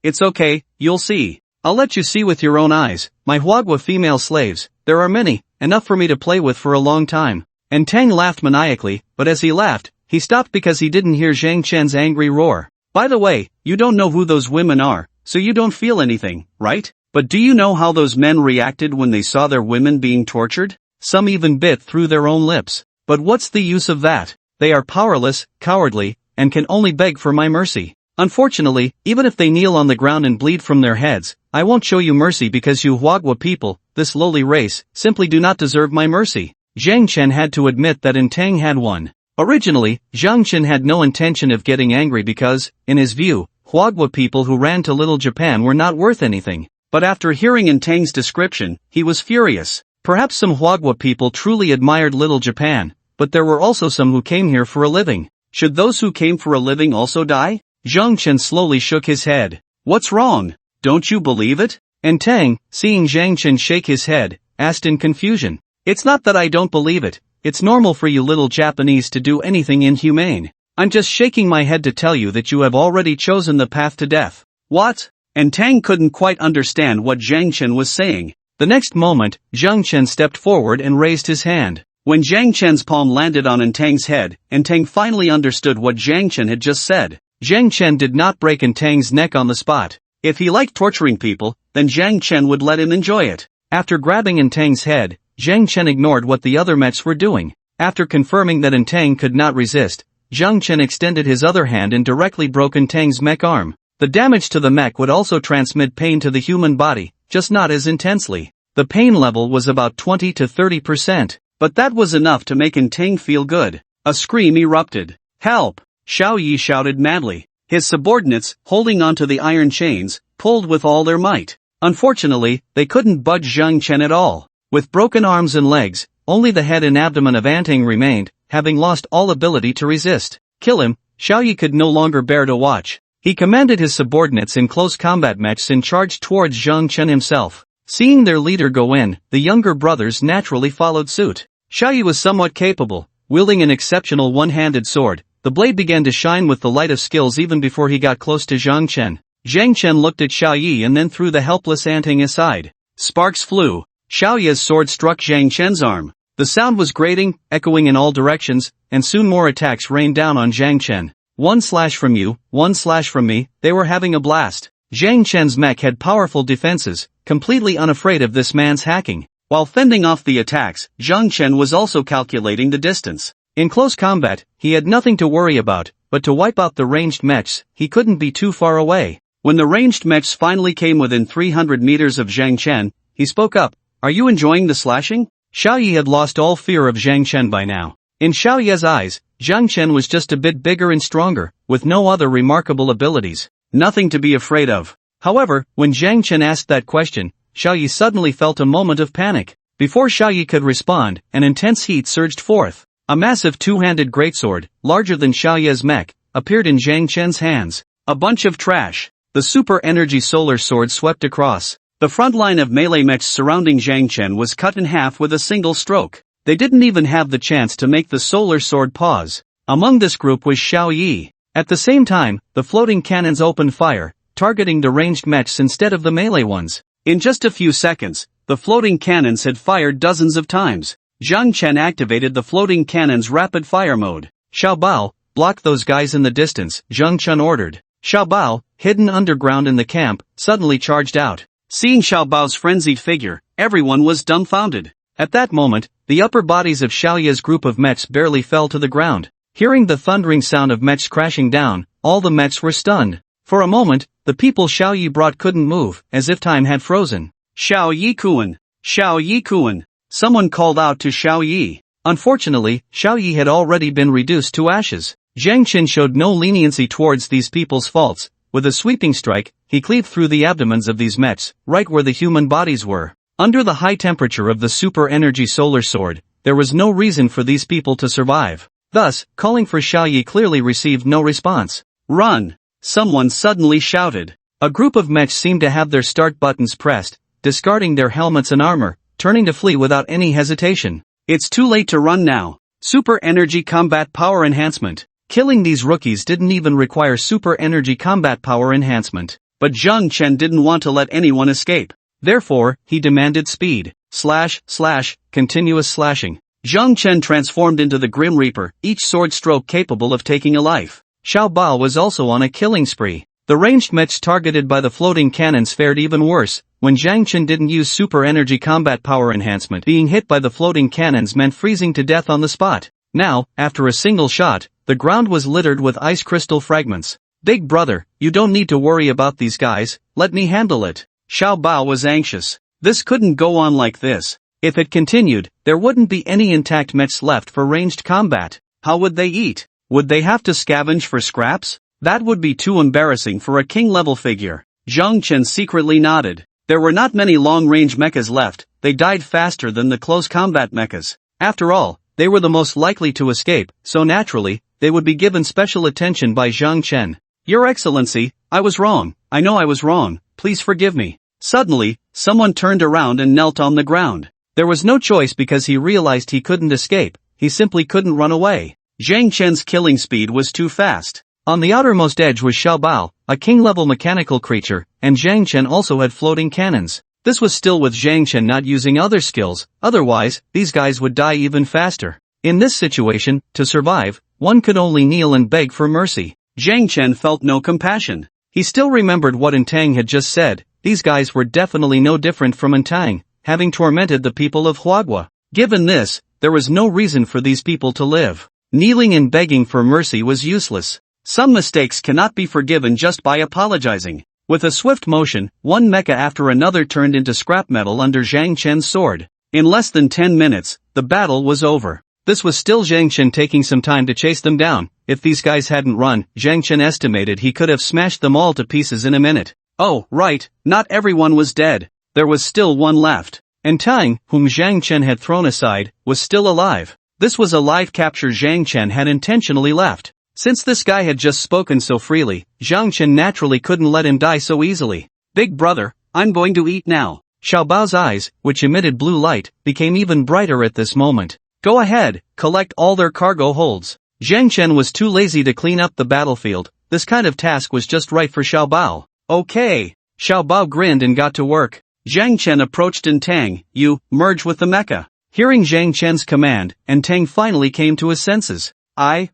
It's okay, you'll see. I'll let you see with your own eyes, my Huagua female slaves, there are many, enough for me to play with for a long time. Antang laughed maniacally, but as he laughed, he stopped because he didn't hear Zhang Chen's angry roar. By the way, you don't know who those women are, so you don't feel anything, right? But do you know how those men reacted when they saw their women being tortured? Some even bit through their own lips. But what's the use of that? They are powerless, cowardly, and can only beg for my mercy. Unfortunately, even if they kneel on the ground and bleed from their heads, I won't show you mercy because you Huagua people, this lowly race, simply do not deserve my mercy. Zhang Chen had to admit that Antang had won. Originally, Zhang Chen had no intention of getting angry because, in his view, Huagua people who ran to Little Japan were not worth anything. But after hearing Antang's description, he was furious. Perhaps some Huagua people truly admired Little Japan, but there were also some who came here for a living. Should those who came for a living also die? Zhang Chen slowly shook his head. What's wrong? Don't you believe it? Antang, seeing Zhang Chen shake his head, asked in confusion. It's not that I don't believe it. It's normal for you little Japanese to do anything inhumane. I'm just shaking my head to tell you that you have already chosen the path to death. What? Antang couldn't quite understand what Zhang Chen was saying. The next moment, Zhang Chen stepped forward and raised his hand. When Jiang Chen's palm landed on Entang's head, Entang finally understood what Jiang Chen had just said. Jiang Chen did not break Entang's neck on the spot. If he liked torturing people, then Jiang Chen would let him enjoy it. After grabbing Entang's head, Jiang Chen ignored what the other mechs were doing. After confirming that Entang could not resist, Jiang Chen extended his other hand and directly broke Entang's mech arm. The damage to the mech would also transmit pain to the human body, just not as intensely. The pain level was about 20 to 30%. But that was enough to make Entang feel good. A scream erupted. "Help!" Xiao Yi shouted madly. His subordinates, holding onto the iron chains, pulled with all their might. Unfortunately, they couldn't budge Jiang Chen at all. With broken arms and legs, only the head and abdomen of Entang remained, having lost all ability to resist. "Kill him!" Xiao Yi could no longer bear to watch. He commanded his subordinates in close combat mechs and charged towards Jiang Chen himself. Seeing their leader go in, the younger brothers naturally followed suit. Xiao Yi was somewhat capable, wielding an exceptional one-handed sword. The blade began to shine with the light of skills even before he got close to Jiang Chen. Jiang Chen looked at Xiao Yi and then threw the helpless Entang aside. Sparks flew. Xiao Yi's sword struck Jiang Chen's arm. The sound was grating, echoing in all directions, and soon more attacks rained down on Jiang Chen. One slash from you, one slash from me, they were having a blast. Jiang Chen's mech had powerful defenses, completely unafraid of this man's hacking. While fending off the attacks, Jiang Chen was also calculating the distance. In close combat, he had nothing to worry about, but to wipe out the ranged mechs, he couldn't be too far away. When the ranged mechs finally came within 300 meters of Jiang Chen, he spoke up. "Are you enjoying the slashing?" Xiao Yi had lost all fear of Jiang Chen by now. In Xiao Yi's eyes, Jiang Chen was just a bit bigger and stronger, with no other remarkable abilities. Nothing to be afraid of. However, when Jiang Chen asked that question, Xiao Yi suddenly felt a moment of panic. Before Xiao Yi could respond, an intense heat surged forth. A massive two-handed greatsword, larger than Xiao Yi's mech, appeared in Jiang Chen's hands. A bunch of trash. The super energy solar sword swept across. The front line of melee mechs surrounding Jiang Chen was cut in half with a single stroke. They didn't even have the chance to make the solar sword pause. Among this group was Xiao Yi. At the same time, the floating cannons opened fire, targeting the ranged mechs instead of the melee ones. In just a few seconds, the floating cannons had fired dozens of times. Jiang Chen activated the floating cannon's rapid fire mode. "Xiao Bao, block those guys in the distance," Jiang Chen ordered. Xiao Bao, hidden underground in the camp, suddenly charged out. Seeing Xiao Bao's frenzied figure, everyone was dumbfounded. At that moment, the upper bodies of Xiao Yi's group of mechs barely fell to the ground. Hearing the thundering sound of mechs crashing down, all the mechs were stunned. For a moment, the people Xiao Yi brought couldn't move, as if time had frozen. "Xiao Yi Kuan! Xiao Yi Kuan!" Someone called out to Xiao Yi. Unfortunately, Xiao Yi had already been reduced to ashes. Jiang Chen showed no leniency towards these people's faults. With a sweeping strike, he cleaved through the abdomens of these mechs, right where the human bodies were. Under the high temperature of the super energy solar sword, there was no reason for these people to survive. Thus, calling for Xiao Yi clearly received no response. "Run!" Someone suddenly shouted. A group of mechs seemed to have their start buttons pressed, discarding their helmets and armor, turning to flee without any hesitation. "It's too late to run now. Super energy combat power enhancement." Killing these rookies didn't even require super energy combat power enhancement. But Jiang Chen didn't want to let anyone escape. Therefore, he demanded speed. Slash, slash, continuous slashing. Jiang Chen transformed into the Grim Reaper, each sword stroke capable of taking a life. Xiao Bao was also on a killing spree. The ranged mechs targeted by the floating cannons fared even worse. When Jiang Chen didn't use super energy combat power enhancement, being hit by the floating cannons meant freezing to death on the spot. Now, after a single shot, the ground was littered with ice crystal fragments. "Big brother, you don't need to worry about these guys, let me handle it." Xiao Bao was anxious. This couldn't go on like this. If it continued, there wouldn't be any intact mechs left for ranged combat. How would they eat? Would they have to scavenge for scraps? That would be too embarrassing for a king-level figure. Jiang Chen secretly nodded. There were not many long-range mechas left, they died faster than the close combat mechas. After all, they were the most likely to escape, so naturally, they would be given special attention by Jiang Chen. "Your Excellency, I was wrong, I know I was wrong, please forgive me." Suddenly, someone turned around and knelt on the ground. There was no choice because he realized he couldn't escape, he simply couldn't run away. Jiang Chen's killing speed was too fast. On the outermost edge was Xiao Bao, a king-level mechanical creature, and Jiang Chen also had floating cannons. This was still with Zhang Chen not using other skills, otherwise, these guys would die even faster. In this situation, to survive, one could only kneel and beg for mercy. Zhang Chen felt no compassion. He still remembered what Entang had just said. These guys were definitely no different from Entang, having tormented the people of Huagua. Given this, there was no reason for these people to live. Kneeling and begging for mercy was useless. Some mistakes cannot be forgiven just by apologizing. With a swift motion, one mecha after another turned into scrap metal under Zhang Chen's sword. In less than 10 minutes, the battle was over. This was still Zhang Chen taking some time to chase them down. If these guys hadn't run, Zhang Chen estimated he could have smashed them all to pieces in a minute. Oh, right, not everyone was dead. There was still one left. Entang, whom Zhang Chen had thrown aside, was still alive. This was a live capture Zhang Chen had intentionally left. Since this guy had just spoken so freely, Zhang Chen naturally couldn't let him die so easily. Big brother, I'm going to eat now. Xiao Bao's eyes, which emitted blue light, became even brighter at this moment. Go ahead, collect all their cargo holds. Zhang Chen was too lazy to clean up the battlefield. This kind of task was just right for Xiao Bao. Okay. Xiao Bao grinned and got to work. Zhang Chen approached Entang. You, merge with the mecha. Hearing Zhang Chen's command, Entang finally came to his senses. Aye.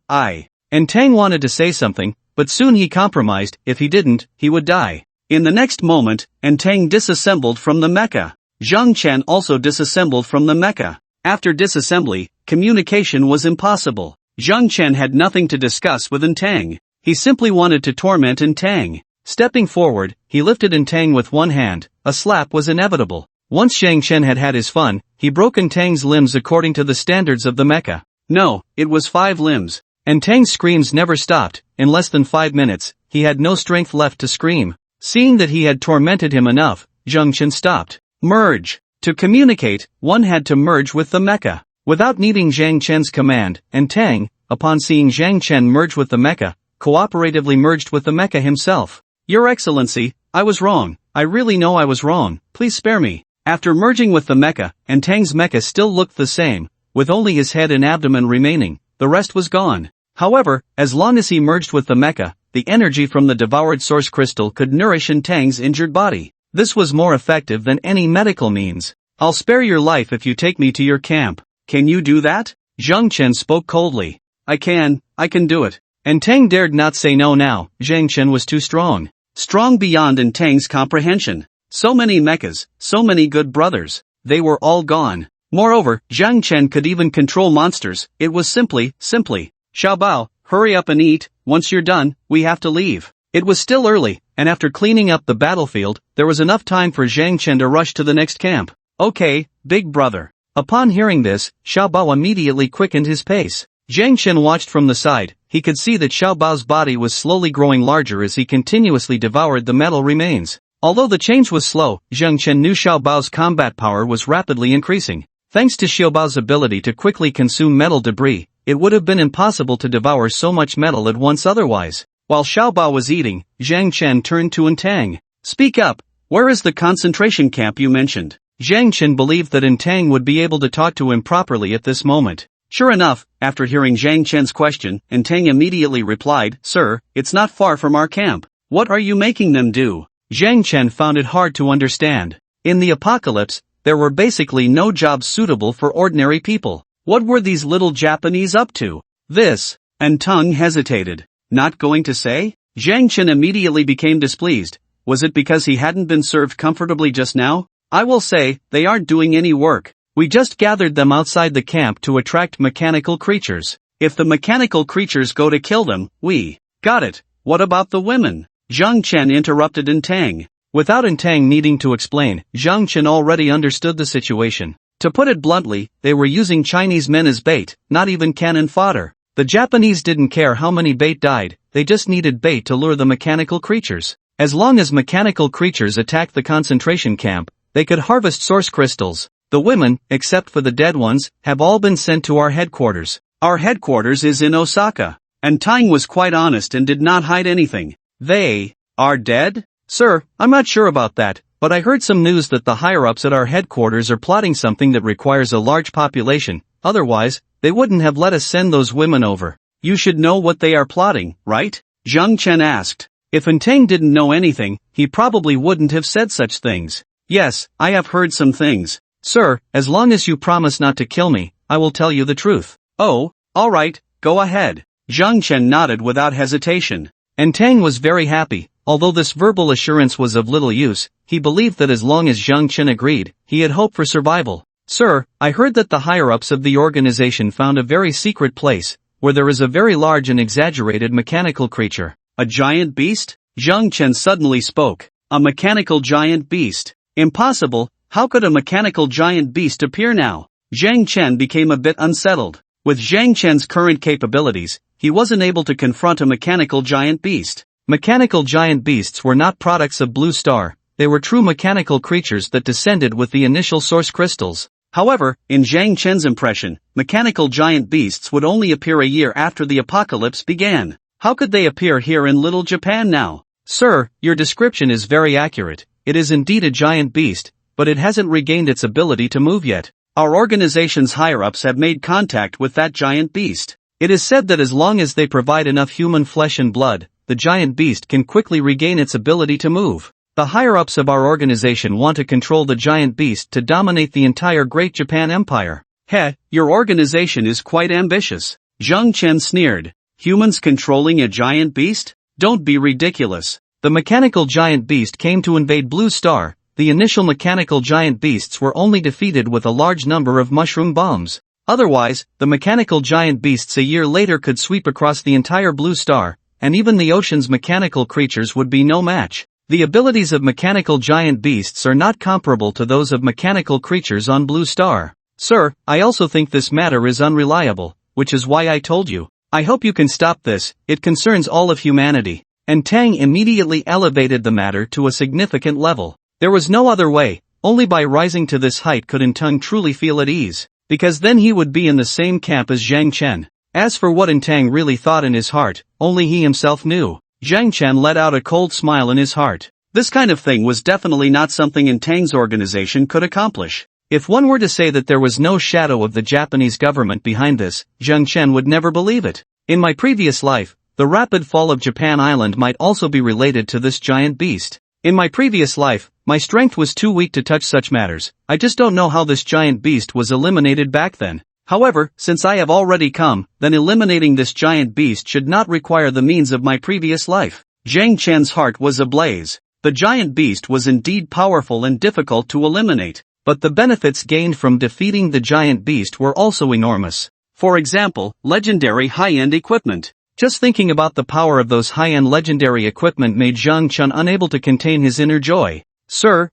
Entang wanted to say something, but soon he compromised. If he didn't, he would die. In the next moment, Entang disassembled from the mecha. Zhang Chen also disassembled from the mecha. After disassembly, communication was impossible. Zhang Chen had nothing to discuss with Entang. He simply wanted to torment Entang. Stepping forward, he lifted Entang with one hand. A slap was inevitable. Once Zhang Chen had had his fun, he broke Entang's limbs according to the standards of the mecha. No, it was 5 limbs. Entang's screams never stopped. In less than 5 minutes, he had no strength left to scream. Seeing that he had tormented him enough, Zhang Chen stopped. Merge. To communicate, one had to merge with the mecha. Without needing Zhang Chen's command, Entang, upon seeing Zhang Chen merge with the mecha, cooperatively merged with the mecha himself. Your Excellency, I was wrong. I really know I was wrong. Please spare me. After merging with the mecha, Entang's mecha still looked the same, with only his head and abdomen remaining. The rest was gone. However, as long as he merged with the mecha, the energy from the devoured source crystal could nourish Entang's injured body. This was more effective than any medical means. I'll spare your life if you take me to your camp. Can you do that? Zhang Chen spoke coldly. I can do it. Entang dared not say no now. Zhang Chen was too strong. Strong beyond Entang's comprehension. So many mechas, so many good brothers. They were all gone. Moreover, Zhang Chen could even control monsters. It was simply. Xiao Bao, hurry up and eat. Once you're done, we have to leave. It was still early, and after cleaning up the battlefield, there was enough time for Zhang Chen to rush to the next camp. Okay, big brother. Upon hearing this, Xiao Bao immediately quickened his pace. Zhang Chen watched from the side. He could see that Xiao Bao's body was slowly growing larger as he continuously devoured the metal remains. Although the change was slow, Zhang Chen knew Xiao Bao's combat power was rapidly increasing. Thanks to Xiao Bao's ability to quickly consume metal debris, it would have been impossible to devour so much metal at once otherwise. While Xiao Bao was eating, Zhang Chen turned to Entang. Speak up. Where is the concentration camp you mentioned? Zhang Chen believed that Entang would be able to talk to him properly at this moment. Sure enough, after hearing Zhang Chen's question, Entang immediately replied, Sir, it's not far from our camp. What are you making them do? Zhang Chen found it hard to understand. In the apocalypse, there were basically no jobs suitable for ordinary people. What were these little Japanese up to? This. Entang hesitated. Not going to say? Zhang Chen immediately became displeased. Was it because he hadn't been served comfortably just now? I will say, they aren't doing any work. We just gathered them outside the camp to attract mechanical creatures. If the mechanical creatures go to kill them, we. Got it. What about the women? Zhang Chen interrupted Entang. Without Entang needing to explain, Zhang Chen already understood the situation. To put it bluntly, they were using Chinese men as bait, not even cannon fodder. The Japanese didn't care how many bait died, they just needed bait to lure the mechanical creatures. As long as mechanical creatures attacked the concentration camp, they could harvest source crystals. The women, except for the dead ones, have all been sent to our headquarters. Our headquarters is in Osaka. And Tang was quite honest and did not hide anything. They are dead? Sir, I'm not sure about that, but I heard some news that the higher-ups at our headquarters are plotting something that requires a large population. Otherwise, they wouldn't have let us send those women over. You should know what they are plotting, right? Zhang Chen asked. If Entang didn't know anything, he probably wouldn't have said such things. Yes, I have heard some things. Sir, as long as you promise not to kill me, I will tell you the truth. Oh, alright, go ahead. Zhang Chen nodded without hesitation. And Tang was very happy. Although this verbal assurance was of little use, he believed that as long as Zhang Chen agreed, he had hope for survival. Sir, I heard that the higher-ups of the organization found a very secret place, where there is a very large and exaggerated mechanical creature. A giant beast? Zhang Chen suddenly spoke. A mechanical giant beast. Impossible, how could a mechanical giant beast appear now? Zhang Chen became a bit unsettled. With Zhang Chen's current capabilities, he wasn't able to confront a mechanical giant beast. Mechanical giant beasts were not products of Blue Star, they were true mechanical creatures that descended with the initial source crystals. However, in Zhang Chen's impression, mechanical giant beasts would only appear a year after the apocalypse began. How could they appear here in Little Japan now? Sir, your description is very accurate. It is indeed a giant beast, but it hasn't regained its ability to move yet. Our organization's higher-ups have made contact with that giant beast. It is said that as long as they provide enough human flesh and blood, the giant beast can quickly regain its ability to move. The higher-ups of our organization want to control the giant beast to dominate the entire Great Japan Empire. Heh, your organization is quite ambitious. Zhang Chen sneered. Humans controlling a giant beast? Don't be ridiculous. The mechanical giant beast came to invade Blue Star. The initial mechanical giant beasts were only defeated with a large number of mushroom bombs. Otherwise, the mechanical giant beasts a year later could sweep across the entire Blue Star, and even the ocean's mechanical creatures would be no match. The abilities of mechanical giant beasts are not comparable to those of mechanical creatures on Blue Star. Sir, I also think this matter is unreliable, which is why I told you. I hope you can stop this, it concerns all of humanity. And Tang immediately elevated the matter to a significant level. There was no other way, only by rising to this height could Intang truly feel at ease, because then he would be in the same camp as Zhang Chen. As for what Intang really thought in his heart, only he himself knew. Zhang Chen let out a cold smile in his heart. This kind of thing was definitely not something Intang's organization could accomplish. If one were to say that there was no shadow of the Japanese government behind this, Zhang Chen would never believe it. In my previous life, the rapid fall of Japan Island might also be related to this giant beast. In my previous life, my strength was too weak to touch such matters. I just don't know how this giant beast was eliminated back then. However, since I have already come, then eliminating this giant beast should not require the means of my previous life. Zhang Chen's heart was ablaze. The giant beast was indeed powerful and difficult to eliminate, but the benefits gained from defeating the giant beast were also enormous. For example, legendary high-end equipment. Just thinking about the power of those high-end legendary equipment made Zhang Chen unable to contain his inner joy. Sir,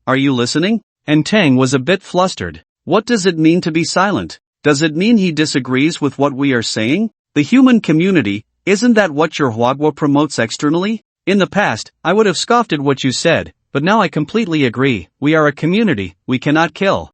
are you listening? And Tang was a bit flustered. What does it mean to be silent? Does it mean he disagrees with what we are saying? The human community, isn't that what your Hwagwa promotes externally? In the past, I would have scoffed at what you said, but now I completely agree. We are a community, we cannot kill.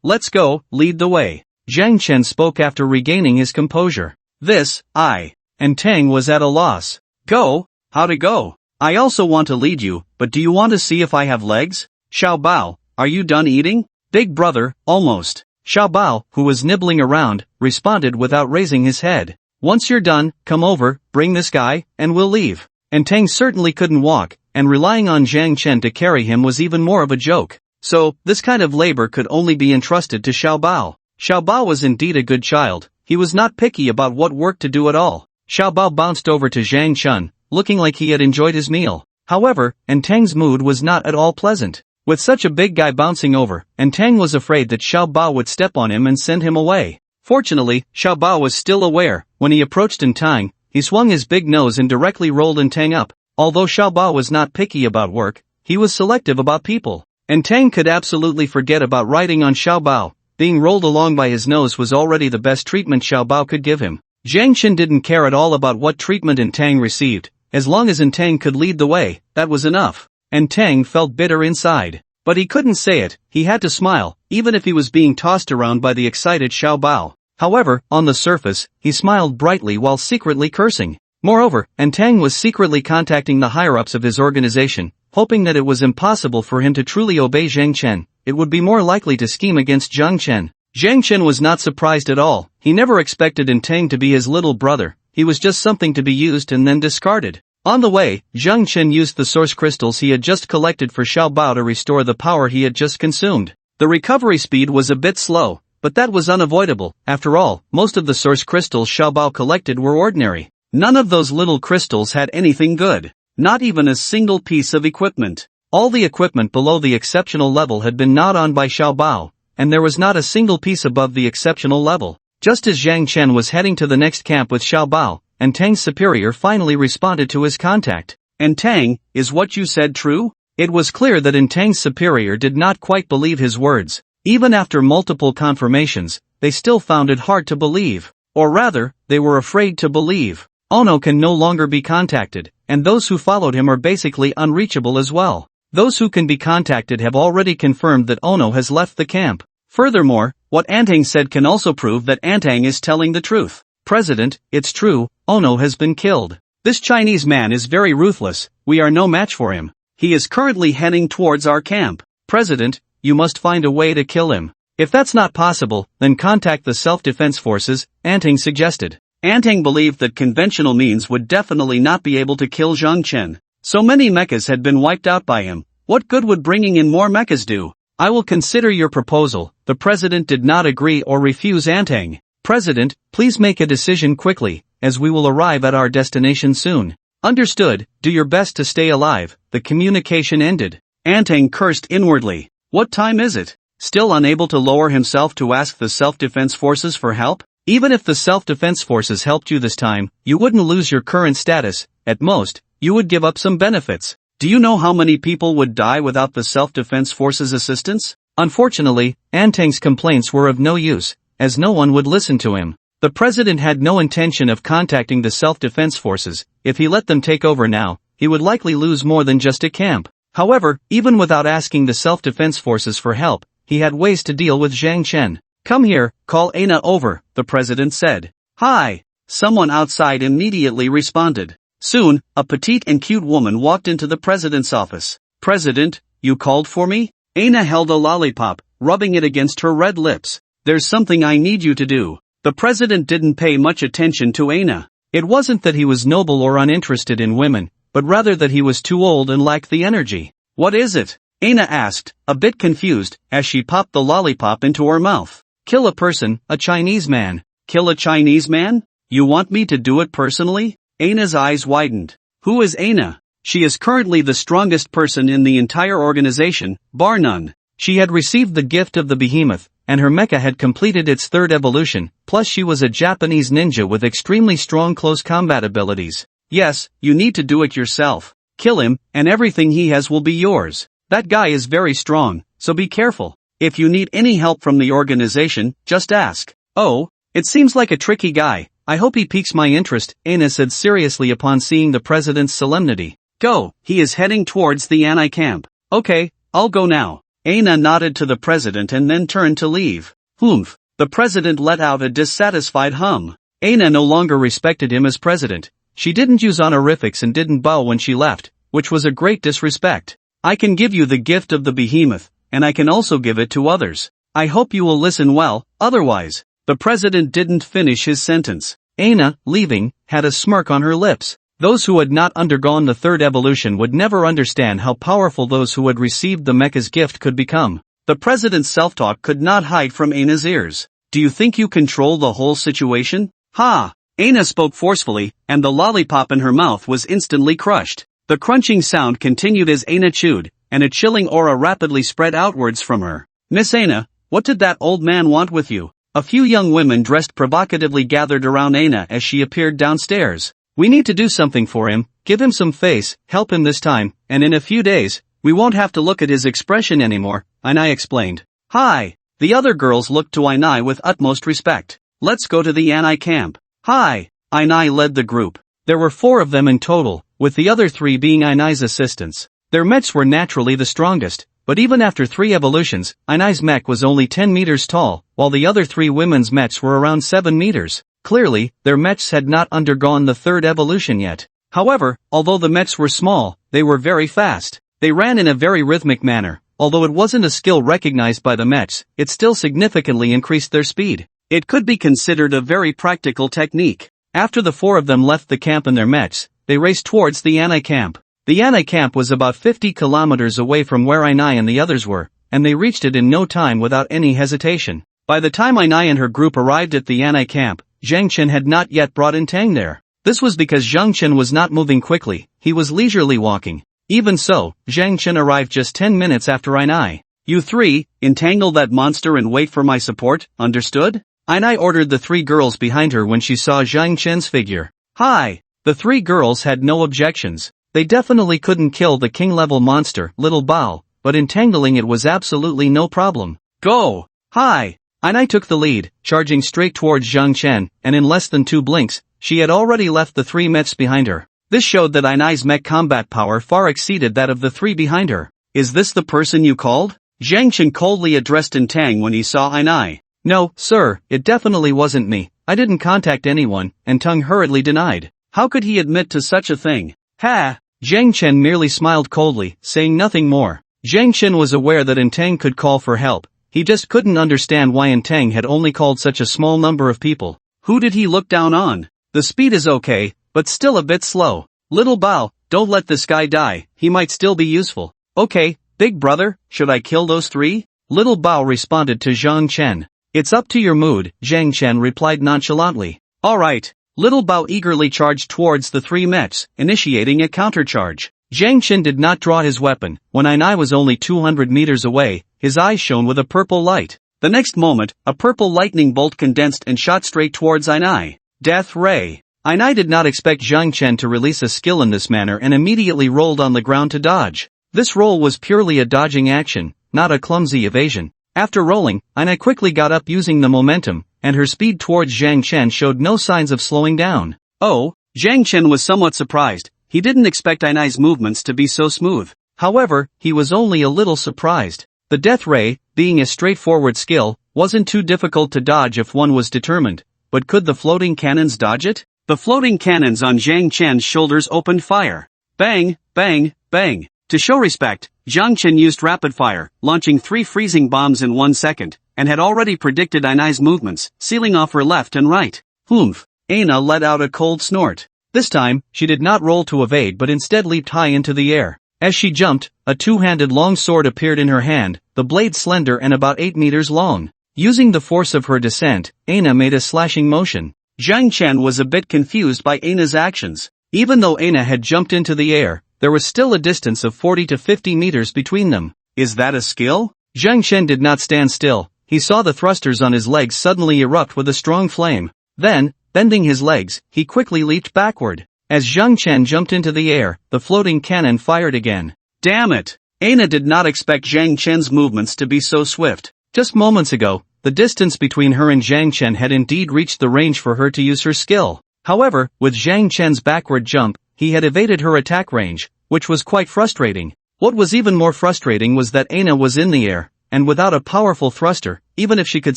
Let's go, lead the way. Zhang Chen spoke after regaining his composure. And Tang was at a loss. Go? How to go? I also want to lead you, but do you want to see if I have legs? Xiao Bao, are you done eating? Big brother, almost. Xiao Bao, who was nibbling around, responded without raising his head. Once you're done, come over, bring this guy, and we'll leave. And Tang certainly couldn't walk, and relying on Zhang Chen to carry him was even more of a joke. So, this kind of labor could only be entrusted to Xiao Bao. Xiao Bao was indeed a good child. He was not picky about what work to do at all. Xiao Bao bounced over to Zhang Chen, looking like he had enjoyed his meal. However, Tang's mood was not at all pleasant. With such a big guy bouncing over, Tang was afraid that Xiao Bao would step on him and send him away. Fortunately, Xiao Bao was still aware. When he approached Tang, he swung his big nose and directly rolled Tang up. Although Xiao Bao was not picky about work, he was selective about people. Tang could absolutely forget about riding on Xiao Bao. Being rolled along by his nose was already the best treatment Xiao Bao could give him. Zhang Chen didn't care at all about what treatment Tang received. As long as Tang could lead the way, that was enough. Tang felt bitter inside. But he couldn't say it, he had to smile, even if he was being tossed around by the excited Xiao Bao. However, on the surface, he smiled brightly while secretly cursing. Moreover, Tang was secretly contacting the higher-ups of his organization, hoping that it was impossible for him to truly obey Zhang Chen. It would be more likely to scheme against Zhang Chen. Zhang Chen was not surprised at all. He never expected Tang to be his little brother. He was just something to be used and then discarded. On the way, Zhang Chen used the source crystals he had just collected for Xiao Bao to restore the power he had just consumed. The recovery speed was a bit slow, but that was unavoidable. After all, most of the source crystals Xiao Bao collected were ordinary. None of those little crystals had anything good. Not even a single piece of equipment. All the equipment below the exceptional level had been gnawed on by Xiao Bao, and there was not a single piece above the exceptional level. Just as Zhang Chen was heading to the next camp with Xiao Bao, and Tang's superior finally responded to his contact. "And Tang, is what you said true?" It was clear that Tang's superior did not quite believe his words. Even after multiple confirmations, they still found it hard to believe. Or rather, they were afraid to believe. Ono can no longer be contacted, and those who followed him are basically unreachable as well. Those who can be contacted have already confirmed that Ono has left the camp. Furthermore, what Antang said can also prove that Antang is telling the truth. "President, it's true, Ono has been killed. This Chinese man is very ruthless, we are no match for him. He is currently heading towards our camp. President, you must find a way to kill him. If that's not possible, then contact the self-defense forces," Antang suggested. Antang believed that conventional means would definitely not be able to kill Zhang Chen. So many mechas had been wiped out by him. What good would bringing in more mechas do? "I will consider your proposal." The president did not agree or refuse Antang. "President, please make a decision quickly, as we will arrive at our destination soon." "Understood, do your best to stay alive." The communication ended. Antang cursed inwardly. What time is it? Still unable to lower himself to ask the self-defense forces for help? Even if the self-defense forces helped you this time, you wouldn't lose your current status. At most, you would give up some benefits. Do you know how many people would die without the self-defense forces' assistance? Unfortunately, Antang's complaints were of no use, as no one would listen to him. The president had no intention of contacting the self-defense forces. If he let them take over now, he would likely lose more than just a camp. However, even without asking the self-defense forces for help, he had ways to deal with Zhang Chen. "Come here, call Aina over," the president said. "Hi." Someone outside immediately responded. Soon, a petite and cute woman walked into the president's office. "President, you called for me?" Aina held a lollipop, rubbing it against her red lips. "There's something I need you to do." The president didn't pay much attention to Aina. It wasn't that he was noble or uninterested in women, but rather that he was too old and lacked the energy. "What is it?" Aina asked, a bit confused, as she popped the lollipop into her mouth. "Kill a person, a Chinese man." "Kill a Chinese man? You want me to do it personally?" Aina's eyes widened. "Who is Aina?" "She is currently the strongest person in the entire organization, bar none." She had received the gift of the behemoth, and her mecha had completed its third evolution, plus she was a Japanese ninja with extremely strong close combat abilities. "Yes, you need to do it yourself. Kill him, and everything he has will be yours. That guy is very strong, so be careful. If you need any help from the organization, just ask." "Oh, it seems like a tricky guy. I hope he piques my interest," Aina said seriously upon seeing the president's solemnity. "Go, he is heading towards the anti-camp." "Okay, I'll go now." Aina nodded to the president and then turned to leave. "Humph." The president let out a dissatisfied hum. Aina no longer respected him as president. She didn't use honorifics and didn't bow when she left, which was a great disrespect. "I can give you the gift of the behemoth, and I can also give it to others. I hope you will listen well, otherwise." The president didn't finish his sentence. Aina, leaving, had a smirk on her lips. Those who had not undergone the third evolution would never understand how powerful those who had received the mecha's gift could become. The president's self-talk could not hide from Aina's ears. "Do you think you control the whole situation?" "Ha!" Aina spoke forcefully, and the lollipop in her mouth was instantly crushed. The crunching sound continued as Aina chewed, and a chilling aura rapidly spread outwards from her. "Miss Aina, what did that old man want with you?" A few young women dressed provocatively gathered around Aina as she appeared downstairs. "We need to do something for him, give him some face, help him this time, and in a few days, we won't have to look at his expression anymore," Aina explained. "Hi!" The other girls looked to Aina with utmost respect. "Let's go to the anti-camp." "Hi!" Aina led the group. There were 4 of them in total, with the other 3 being Aina's assistants. Their mechs were naturally the strongest, but even after 3 evolutions, Aina's mech was only 10 meters tall, while the other 3 women's mechs were around 7 meters. Clearly, their mechs had not undergone the third evolution yet. However, although the mechs were small, they were very fast. They ran in a very rhythmic manner. Although it wasn't a skill recognized by the mechs, it still significantly increased their speed. It could be considered a very practical technique. After the 4 of them left the camp in their mechs, they raced towards the Anai camp. The Anai camp was about 50 kilometers away from where Ainai and the others were, and they reached it in no time without any hesitation. By the time Ainai and her group arrived at the Anai camp, Zhang Chen had not yet brought in Tang there. This was because Zhang Chen was not moving quickly, he was leisurely walking. Even so, Zhang Chen arrived just 10 minutes after Ainai. You three, entangle that monster and wait for my support, understood? Ainai ordered the three girls behind her when she saw Zhang Chen's figure. Hi! The three girls had no objections. They definitely couldn't kill the king-level monster, Little Bao, but entangling it was absolutely no problem. Go! Hi! Ainai took the lead, charging straight towards Zhang Chen, and in less than 2 blinks, she had already left the 3 mechs behind her. This showed that Ainai's mech combat power far exceeded that of the 3 behind her. Is this the person you called? Zhang Chen coldly addressed Tang when he saw Ainai. No, sir, it definitely wasn't me. I didn't contact anyone, and Tang hurriedly denied. How could he admit to such a thing? Ha! Zhang Chen merely smiled coldly, saying nothing more. Zhang Chen was aware that Tang could call for help. He just couldn't understand why Tang had only called such a small number of people. Who did he look down on? The speed is okay, but still a bit slow. Little Bao, don't let this guy die, he might still be useful. Okay, big brother, should I kill those 3? Little Bao responded to Zhang Chen. It's up to your mood, Zhang Chen replied nonchalantly. Alright. Little Bao eagerly charged towards the 3 mechs, initiating a countercharge. Zhang Chen did not draw his weapon. When Ainai was only 200 meters away, his eyes shone with a purple light. The next moment, a purple lightning bolt condensed and shot straight towards Ainai. Death Ray. Ainai did not expect Zhang Chen to release a skill in this manner and immediately rolled on the ground to dodge. This roll was purely a dodging action, not a clumsy evasion. After rolling, Ainai quickly got up using the momentum, and her speed towards Zhang Chen showed no signs of slowing down. Oh, Zhang Chen was somewhat surprised. He didn't expect Ainai's movements to be so smooth. However, he was only a little surprised. The Death Ray, being a straightforward skill, wasn't too difficult to dodge if one was determined. But could the floating cannons dodge it? The floating cannons on Zhang Chen's shoulders opened fire. Bang, bang, bang. To show respect, Zhang Chen used rapid fire, launching 3 freezing bombs in 1 second, and had already predicted Ainai's movements, sealing off her left and right. Oomph! Aina let out a cold snort. This time, she did not roll to evade but instead leaped high into the air. As she jumped, a 2-handed long sword appeared in her hand, the blade slender and about 8 meters long. Using the force of her descent, Aina made a slashing motion. Zhang Chen was a bit confused by Aina's actions. Even though Aina had jumped into the air, there was still a distance of 40 to 50 meters between them. Is that a skill? Zhang Chen did not stand still. He saw the thrusters on his legs suddenly erupt with a strong flame. Then, bending his legs, he quickly leaped backward. As Zhang Chen jumped into the air, the floating cannon fired again. Damn it! Aina did not expect Zhang Chen's movements to be so swift. Just moments ago, the distance between her and Zhang Chen had indeed reached the range for her to use her skill. However, with Zhang Chen's backward jump, he had evaded her attack range, which was quite frustrating. What was even more frustrating was that Aina was in the air, and without a powerful thruster, even if she could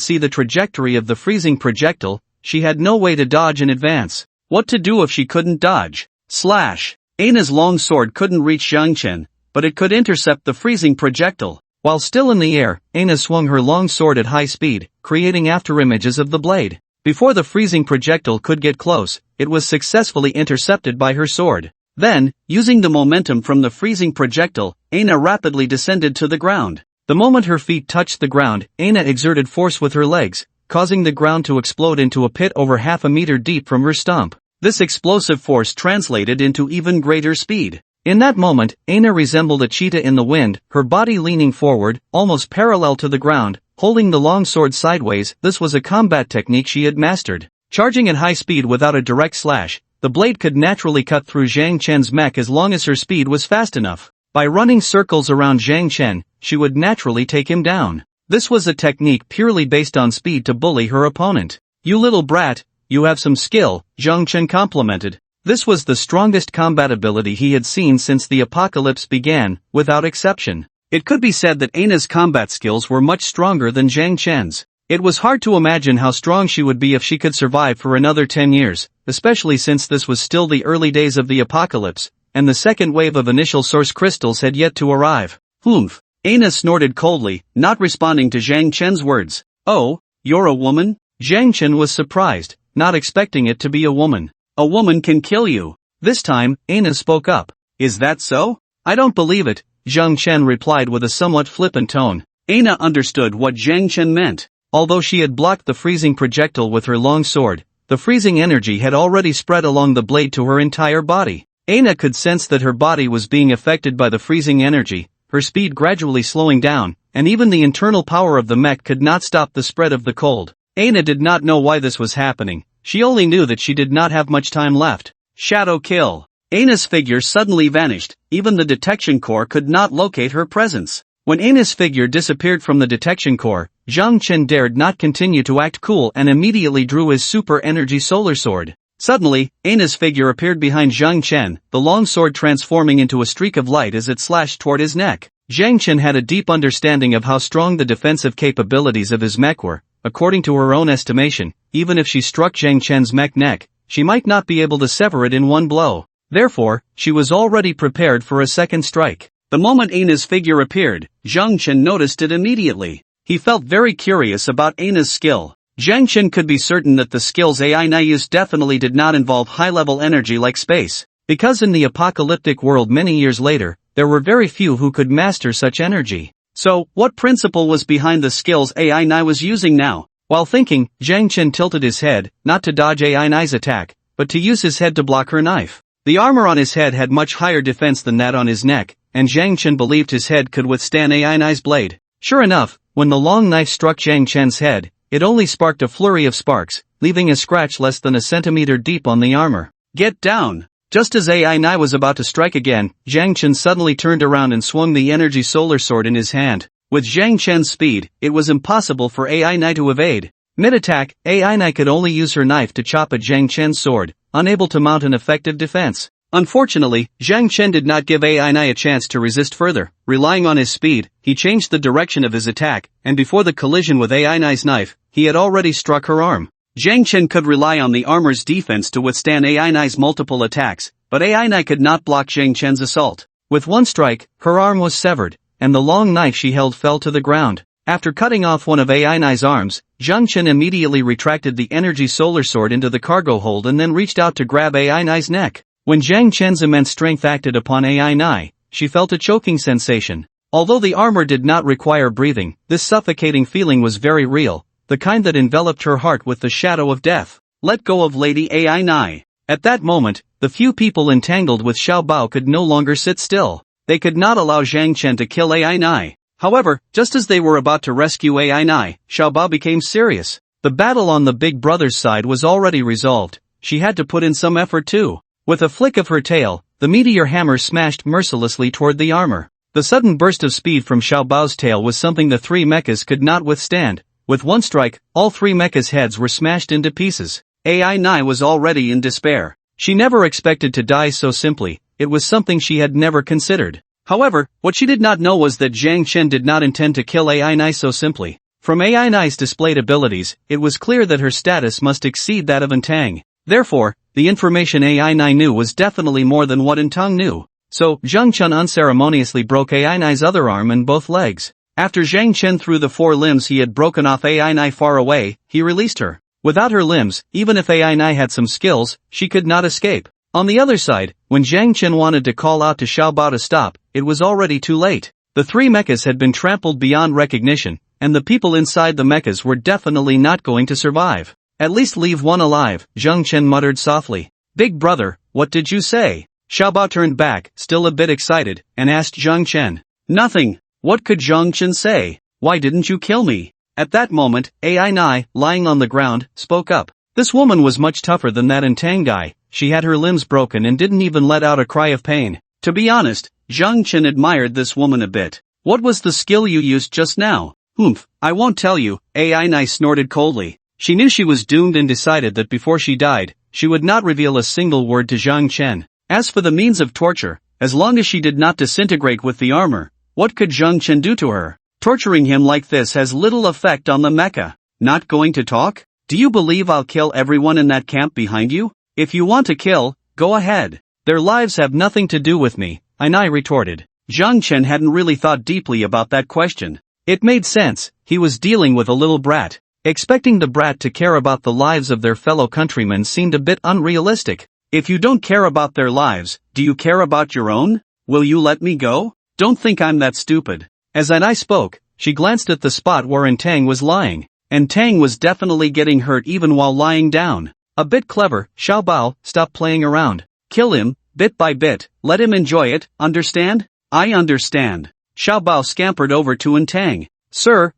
see the trajectory of the freezing projectile, she had no way to dodge in advance. What to do if she couldn't dodge? Slash! Aina's long sword couldn't reach Zhang Chen, but it could intercept the freezing projectile. While still in the air, Aina swung her long sword at high speed, creating afterimages of the blade. Before the freezing projectile could get close, it was successfully intercepted by her sword. Then, using the momentum from the freezing projectile, Aina rapidly descended to the ground. The moment her feet touched the ground, Aina exerted force with her legs, causing the ground to explode into a pit over half a meter deep from her stump. This explosive force translated into even greater speed. In that moment, Aina resembled a cheetah in the wind, her body leaning forward, almost parallel to the ground, holding the long sword sideways. This was a combat technique she had mastered. Charging at high speed without a direct slash, the blade could naturally cut through Zhang Chen's mech as long as her speed was fast enough. By running circles around Zhang Chen, she would naturally take him down. This was a technique purely based on speed to bully her opponent. You little brat, you have some skill, Zhang Chen complimented. This was the strongest combat ability he had seen since the apocalypse began, without exception. It could be said that Aina's combat skills were much stronger than Zhang Chen's. It was hard to imagine how strong she would be if she could survive for another 10 years, especially since this was still the early days of the apocalypse, and the second wave of initial source crystals had yet to arrive. Oomph! Aina snorted coldly, not responding to Zhang Chen's words. Oh, you're a woman? Zhang Chen was surprised, not expecting it to be a woman. A woman can kill you. This time, Aina spoke up. Is that so? I don't believe it, Zhang Chen replied with a somewhat flippant tone. Aina understood what Zhang Chen meant. Although she had blocked the freezing projectile with her long sword, the freezing energy had already spread along the blade to her entire body. Aina could sense that her body was being affected by the freezing energy, her speed gradually slowing down, and even the internal power of the mech could not stop the spread of the cold. Aina did not know why this was happening, she only knew that she did not have much time left. Shadow kill. Aina's figure suddenly vanished, even the detection core could not locate her presence. When Aina's figure disappeared from the detection core, Zhang Chen dared not continue to act cool and immediately drew his super energy solar sword. Suddenly, Aina's figure appeared behind Zhang Chen, the long sword transforming into a streak of light as it slashed toward his neck. Zhang Chen had a deep understanding of how strong the defensive capabilities of his mech were. According to her own estimation, even if she struck Zhang Chen's mech neck, she might not be able to sever it in one blow. Therefore, she was already prepared for a second strike. The moment Aina's figure appeared, Zhang Chen noticed it immediately. He felt very curious about Aina's skill. Zhang Chen could be certain that the skills Aina used definitely did not involve high-level energy like space, because in the apocalyptic world many years later, there were very few who could master such energy. So, what principle was behind the skills Aina was using now? While thinking, Zhang Chen tilted his head, not to dodge Aina's attack, but to use his head to block her knife. The armor on his head had much higher defense than that on his neck, and Zhang Chen believed his head could withstand Aina's blade. Sure enough, when the long knife struck Zhang Chen's head, it only sparked a flurry of sparks, leaving a scratch less than a centimeter deep on the armor. Get down! Just as Aina was about to strike again, Zhang Chen suddenly turned around and swung the energy solar sword in his hand. With Zhang Chen's speed, it was impossible for Aina to evade. Mid-attack, Aina could only use her knife to chop at Zhang Chen's sword, unable to mount an effective defense. Unfortunately, Zhang Chen did not give Aina a chance to resist further. Relying on his speed, he changed the direction of his attack, and before the collision with Aina's knife, he had already struck her arm. Zhang Chen could rely on the armor's defense to withstand Aina's multiple attacks, but Aina could not block Zhang Chen's assault. With one strike, her arm was severed, and the long knife she held fell to the ground. After cutting off one of Aina's arms, Zhang Chen immediately retracted the energy solar sword into the cargo hold and then reached out to grab Aina's neck. When Zhang Chen's immense strength acted upon Aina, she felt a choking sensation. Although the armor did not require breathing, this suffocating feeling was very real, the kind that enveloped her heart with the shadow of death. Let go of Lady Aina. At that moment, the few people entangled with Xiao Bao could no longer sit still. They could not allow Zhang Chen to kill Aina. However, just as they were about to rescue Aina, Xiao Bao became serious. The battle on the big brother's side was already resolved. She had to put in some effort too. With a flick of her tail, the meteor hammer smashed mercilessly toward the armor. The sudden burst of speed from Xiao Bao's tail was something the three mechas could not withstand. With one strike, all three mechas' heads were smashed into pieces. Aina was already in despair. She never expected to die so simply, it was something she had never considered. However, what she did not know was that Zhang Chen did not intend to kill Aina so simply. From Aina's displayed abilities, it was clear that her status must exceed that of Entang. Therefore, the information Aina knew was definitely more than what Entang knew. So, Zhang Chen unceremoniously broke Aina's other arm and both legs. After Zhang Chen threw the 4 limbs he had broken off Aina far away, he released her. Without her limbs, even if Aina had some skills, she could not escape. On the other side, when Zhang Chen wanted to call out to Xiao Bao to stop, it was already too late. The 3 mechas had been trampled beyond recognition, and the people inside the mechas were definitely not going to survive. At least leave one alive, Zhang Chen muttered softly. Big brother, what did you say? Xiao Bao turned back, still a bit excited, and asked Zhang Chen. Nothing. What could Zhang Chen say? Why didn't you kill me? At that moment, Aina, lying on the ground, spoke up. This woman was much tougher than that Entang guy. She had her limbs broken and didn't even let out a cry of pain. To be honest, Zhang Chen admired this woman a bit. What was the skill you used just now? Humph, I won't tell you, Aina snorted coldly. She knew she was doomed and decided that before she died, she would not reveal a single word to Zhang Chen. As for the means of torture, as long as she did not disintegrate with the armor, what could Zhang Chen do to her? Torturing him like this has little effect on the mecha. Not going to talk? Do you believe I'll kill everyone in that camp behind you? If you want to kill, go ahead. Their lives have nothing to do with me, Aina retorted. Zhang Chen hadn't really thought deeply about that question. It made sense, he was dealing with a little brat. Expecting the brat to care about the lives of their fellow countrymen seemed a bit unrealistic. If you don't care about their lives, do you care about your own? Will you let me go? Don't think I'm that stupid. As I spoke, she glanced at the spot where Tang was lying. And Tang was definitely getting hurt even while lying down. A bit clever, Xiaobao, stop playing around. Kill him, bit by bit, let him enjoy it, understand? I understand. Xiaobao scampered over to Tang. Sir,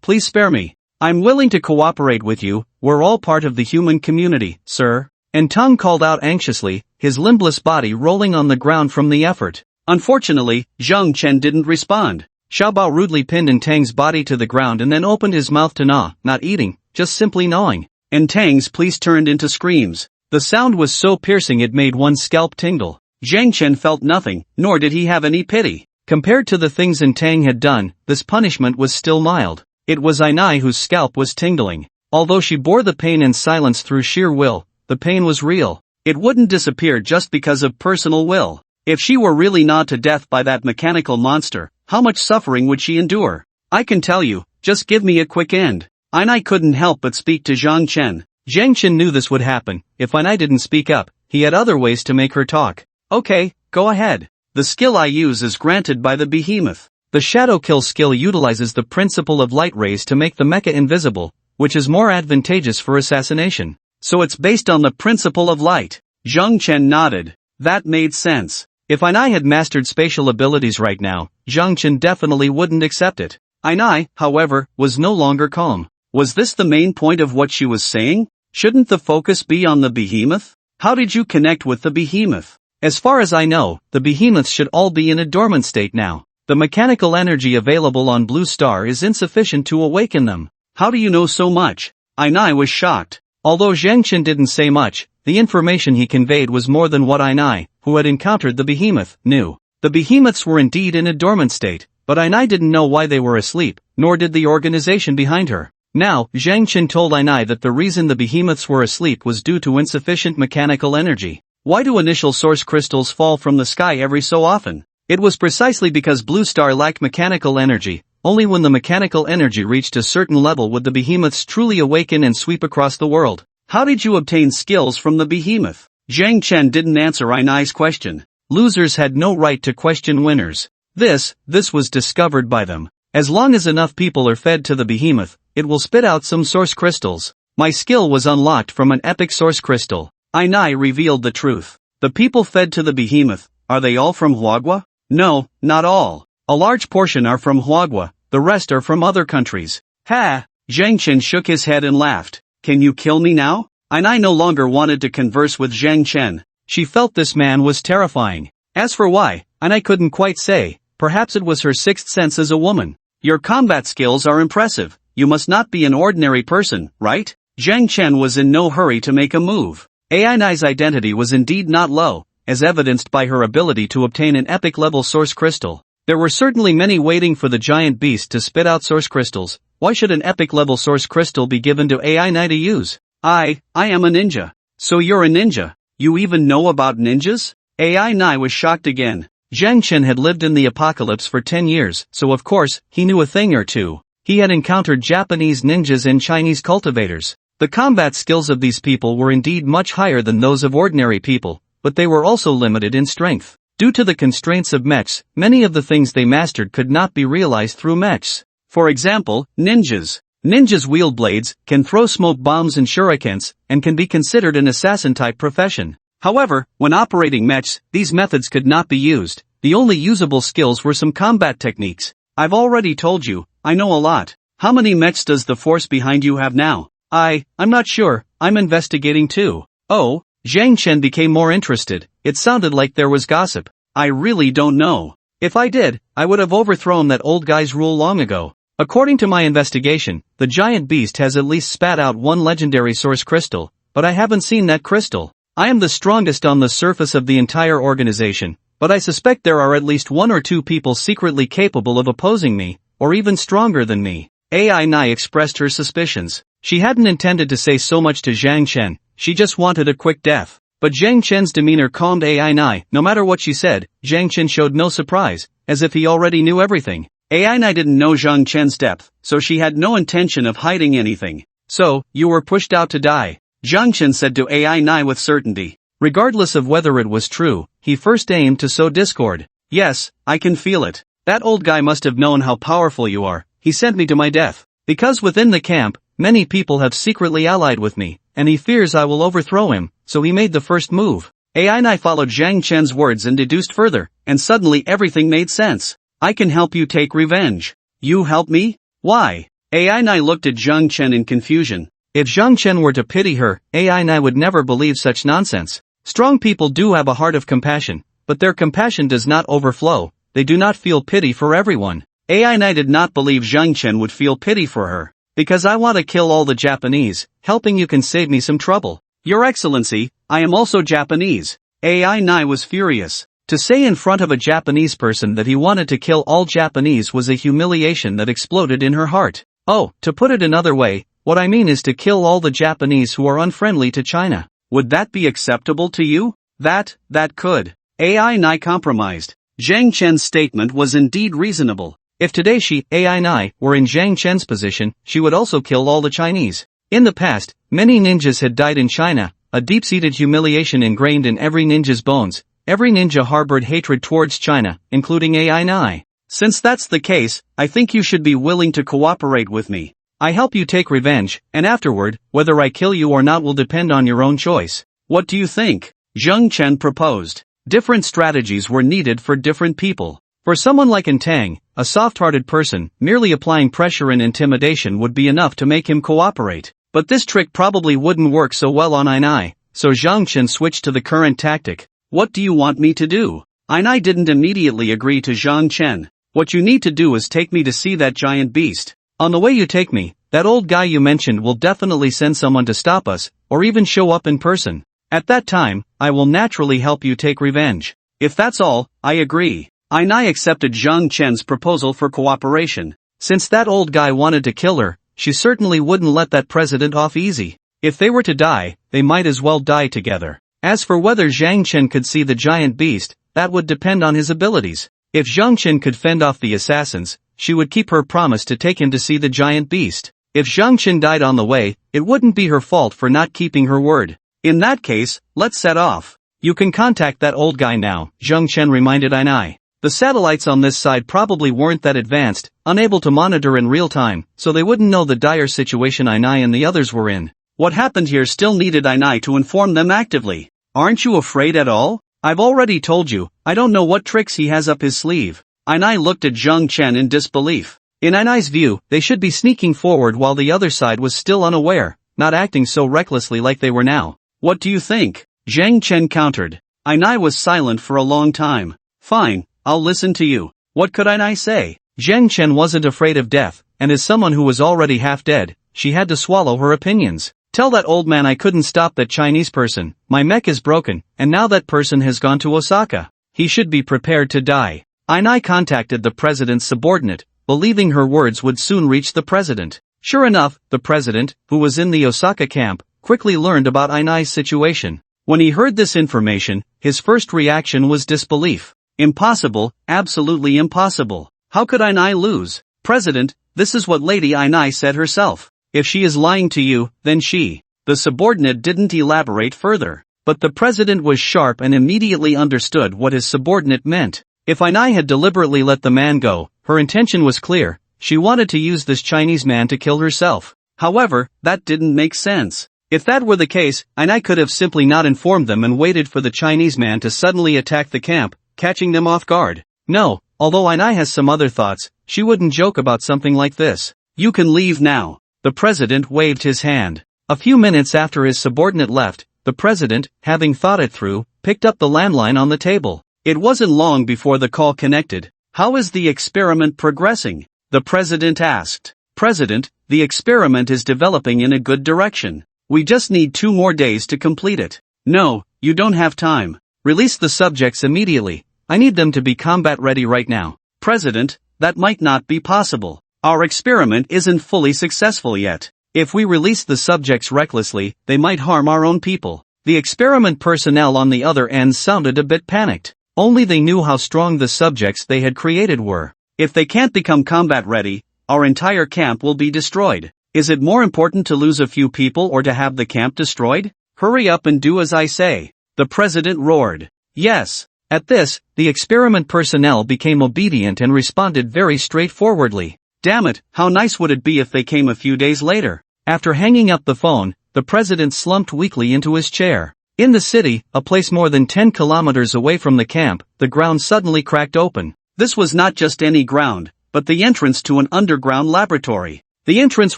please spare me. I'm willing to cooperate with you, we're all part of the human community, sir. Tang called out anxiously, his limbless body rolling on the ground from the effort. Unfortunately, Zhang Chen didn't respond. Xiaobao rudely pinned Tang's body to the ground and then opened his mouth to gnaw, not eating, just simply gnawing. Tang's pleas turned into screams. The sound was so piercing it made one's scalp tingle. Zhang Chen felt nothing, nor did he have any pity. Compared to the things Tang had done, this punishment was still mild. It was Ainai whose scalp was tingling. Although she bore the pain in silence through sheer will, the pain was real. It wouldn't disappear just because of personal will. If she were really gnawed to death by that mechanical monster, how much suffering would she endure? I can tell you, just give me a quick end. Ainai couldn't help but speak to Zhang Chen. Zhang Chen knew this would happen. If Ainai didn't speak up, he had other ways to make her talk. Okay, go ahead. The skill I use is granted by the behemoth. The shadow kill skill utilizes the principle of light rays to make the mecha invisible, which is more advantageous for assassination. So it's based on the principle of light. Zhang Chen nodded. That made sense. If Ainai had mastered spatial abilities right now, Zhang Chen definitely wouldn't accept it. Ainai, however, was no longer calm. Was this the main point of what she was saying? Shouldn't the focus be on the behemoth? How did you connect with the behemoth? As far as I know, the behemoths should all be in a dormant state now. The mechanical energy available on Blue Star is insufficient to awaken them. How do you know so much? Ainai was shocked. Although Zhang Chen didn't say much, the information he conveyed was more than what Ainai, who had encountered the behemoth, knew. The behemoths were indeed in a dormant state, but Ainai didn't know why they were asleep, nor did the organization behind her. Now, Zhang Chen told Ainai that the reason the behemoths were asleep was due to insufficient mechanical energy. Why do initial source crystals fall from the sky every so often? It was precisely because Blue Star lacked mechanical energy. Only when the mechanical energy reached a certain level would the behemoths truly awaken and sweep across the world. How did you obtain skills from the behemoth? Zhang Chen didn't answer Ainai's question. Losers had no right to question winners. This was discovered by them. As long as enough people are fed to the behemoth, it will spit out some source crystals. My skill was unlocked from an epic source crystal. Ainai revealed the truth. The people fed to the behemoth, are they all from Huagua? No, not all. A large portion are from Huagua, the rest are from other countries. Ha! Zhang Chen shook his head and laughed. Can you kill me now? Ainai no longer wanted to converse with Zhang Chen. She felt this man was terrifying. As for why, Ainai couldn't quite say. Perhaps it was her sixth sense as a woman. Your combat skills are impressive. You must not be an ordinary person, right? Zhang Chen was in no hurry to make a move. Ainai's identity was indeed not low, as evidenced by her ability to obtain an epic-level source crystal. There were certainly many waiting for the giant beast to spit out source crystals. Why should an epic-level source crystal be given to Ainai to use? I am a ninja. So you're a ninja. You even know about ninjas? Ainai was shocked again. Zhang Chen had lived in the apocalypse for 10 years, so of course, he knew a thing or two. He had encountered Japanese ninjas and Chinese cultivators. The combat skills of these people were indeed much higher than those of ordinary people, but they were also limited in strength. Due to the constraints of mechs, many of the things they mastered could not be realized through mechs. For example, ninjas. Ninjas wield blades, can throw smoke bombs and shurikens, and can be considered an assassin-type profession. However, when operating mechs, these methods could not be used. The only usable skills were some combat techniques. I've already told you, I know a lot. How many mechs does the force behind you have now? I'm not sure, I'm investigating too. Oh, Zhang Chen became more interested. It sounded like there was gossip. I really don't know. If I did, I would have overthrown that old guy's rule long ago. According to my investigation, the giant beast has at least spat out one legendary source crystal, but I haven't seen that crystal. I am the strongest on the surface of the entire organization, but I suspect there are at least 1 or 2 people secretly capable of opposing me, or even stronger than me. Ainai expressed her suspicions. She hadn't intended to say so much to Zhang Chen, she just wanted a quick death. But Zhang Chen's demeanor calmed Ainai. No matter what she said, Zhang Chen showed no surprise, as if he already knew everything. Ainai didn't know Zhang Chen's depth, so she had no intention of hiding anything. So, you were pushed out to die. Zhang Chen said to Ainai with certainty. Regardless of whether it was true, he first aimed to sow discord. Yes, I can feel it. That old guy must have known how powerful you are. He sent me to my death. Because within the camp, many people have secretly allied with me, and he fears I will overthrow him, so he made the first move. Ai followed Zhang Chen's words and deduced further, and suddenly everything made sense. I can help you take revenge. You help me? Why? Ai looked at Zhang Chen in confusion. If Zhang Chen were to pity her, Ai would never believe such nonsense. Strong people do have a heart of compassion, but their compassion does not overflow. They do not feel pity for everyone. Ai did not believe Zhang Chen would feel pity for her. Because I want to kill all the Japanese, helping you can save me some trouble. Your Excellency, I am also Japanese. Ai was furious. To say in front of a Japanese person that he wanted to kill all Japanese was a humiliation that exploded in her heart. Oh, to put it another way, what I mean is to kill all the Japanese who are unfriendly to China. Would that be acceptable to you? That could. Ai compromised. Zhang Chen's statement was indeed reasonable. If today Ai were in Zhang Chen's position, she would also kill all the Chinese. In the past, many ninjas had died in China, a deep-seated humiliation ingrained in every ninja's bones. Every ninja harbored hatred towards China, including Ai. Since that's the case, I think you should be willing to cooperate with me. I help you take revenge, and afterward, whether I kill you or not will depend on your own choice. What do you think? Zhang Chen proposed. Different strategies were needed for different people. For someone like Tang, a soft-hearted person, merely applying pressure and intimidation would be enough to make him cooperate. But this trick probably wouldn't work so well on Ai, so Zhang Chen switched to the current tactic. What do you want me to do? Ai didn't immediately agree to Zhang Chen. What you need to do is take me to see that giant beast. On the way you take me, that old guy you mentioned will definitely send someone to stop us, or even show up in person. At that time, I will naturally help you take revenge. If that's all, I agree. Ai accepted Zhang Chen's proposal for cooperation. Since that old guy wanted to kill her, she certainly wouldn't let that president off easy. If they were to die, they might as well die together. As for whether Zhang Chen could see the giant beast, that would depend on his abilities. If Zhang Chen could fend off the assassins, she would keep her promise to take him to see the giant beast. If Zhang Chen died on the way, it wouldn't be her fault for not keeping her word. In that case, let's set off. You can contact that old guy now, Zhang Chen reminded Ai. The satellites on this side probably weren't that advanced, unable to monitor in real time, so they wouldn't know the dire situation Ai and the others were in. What happened here still needed Ai to inform them actively. Aren't you afraid at all? I've already told you, I don't know what tricks he has up his sleeve. Ai looked at Zhang Chen in disbelief. In Ai's view, they should be sneaking forward while the other side was still unaware, not acting so recklessly like they were now. What do you think? Zhang Chen countered. Ai was silent for a long time. Fine, I'll listen to you. What could Ai say? Zhang Chen wasn't afraid of death, and as someone who was already half dead, she had to swallow her opinions. Tell that old man I couldn't stop that Chinese person, my mech is broken, and now that person has gone to Osaka. He should be prepared to die. Ai contacted the president's subordinate, believing her words would soon reach the president. Sure enough, the president, who was in the Osaka camp, quickly learned about Ai's situation. When he heard this information, his first reaction was disbelief. Impossible, absolutely impossible. How could Ai lose? President, this is what Lady Ai said herself. If she is lying to you, then she. The subordinate didn't elaborate further. But the president was sharp and immediately understood what his subordinate meant. If Ai had deliberately let the man go, her intention was clear. She wanted to use this Chinese man to kill herself. However, that didn't make sense. If that were the case, Ai could have simply not informed them and waited for the Chinese man to suddenly attack the camp, catching them off guard. No, although Ai has some other thoughts, she wouldn't joke about something like this. You can leave now. The president waved his hand. A few minutes after his subordinate left, the president, having thought it through, picked up the landline on the table. It wasn't long before the call connected. How is the experiment progressing? The president asked. President, the experiment is developing in a good direction. We just need 2 more days to complete it. No, you don't have time. Release the subjects immediately. I need them to be combat ready right now. President, that might not be possible. Our experiment isn't fully successful yet. If we release the subjects recklessly, they might harm our own people. The experiment personnel on the other end sounded a bit panicked. Only they knew how strong the subjects they had created were. If they can't become combat ready, our entire camp will be destroyed. Is it more important to lose a few people or to have the camp destroyed? Hurry up and do as I say. the president roared. Yes. At this, the experiment personnel became obedient and responded very straightforwardly. Damn it, how nice would it be if they came a few days later? After hanging up the phone, the president slumped weakly into his chair. In the city, a place more than 10 kilometers away from the camp, the ground suddenly cracked open. This was not just any ground, but the entrance to an underground laboratory. The entrance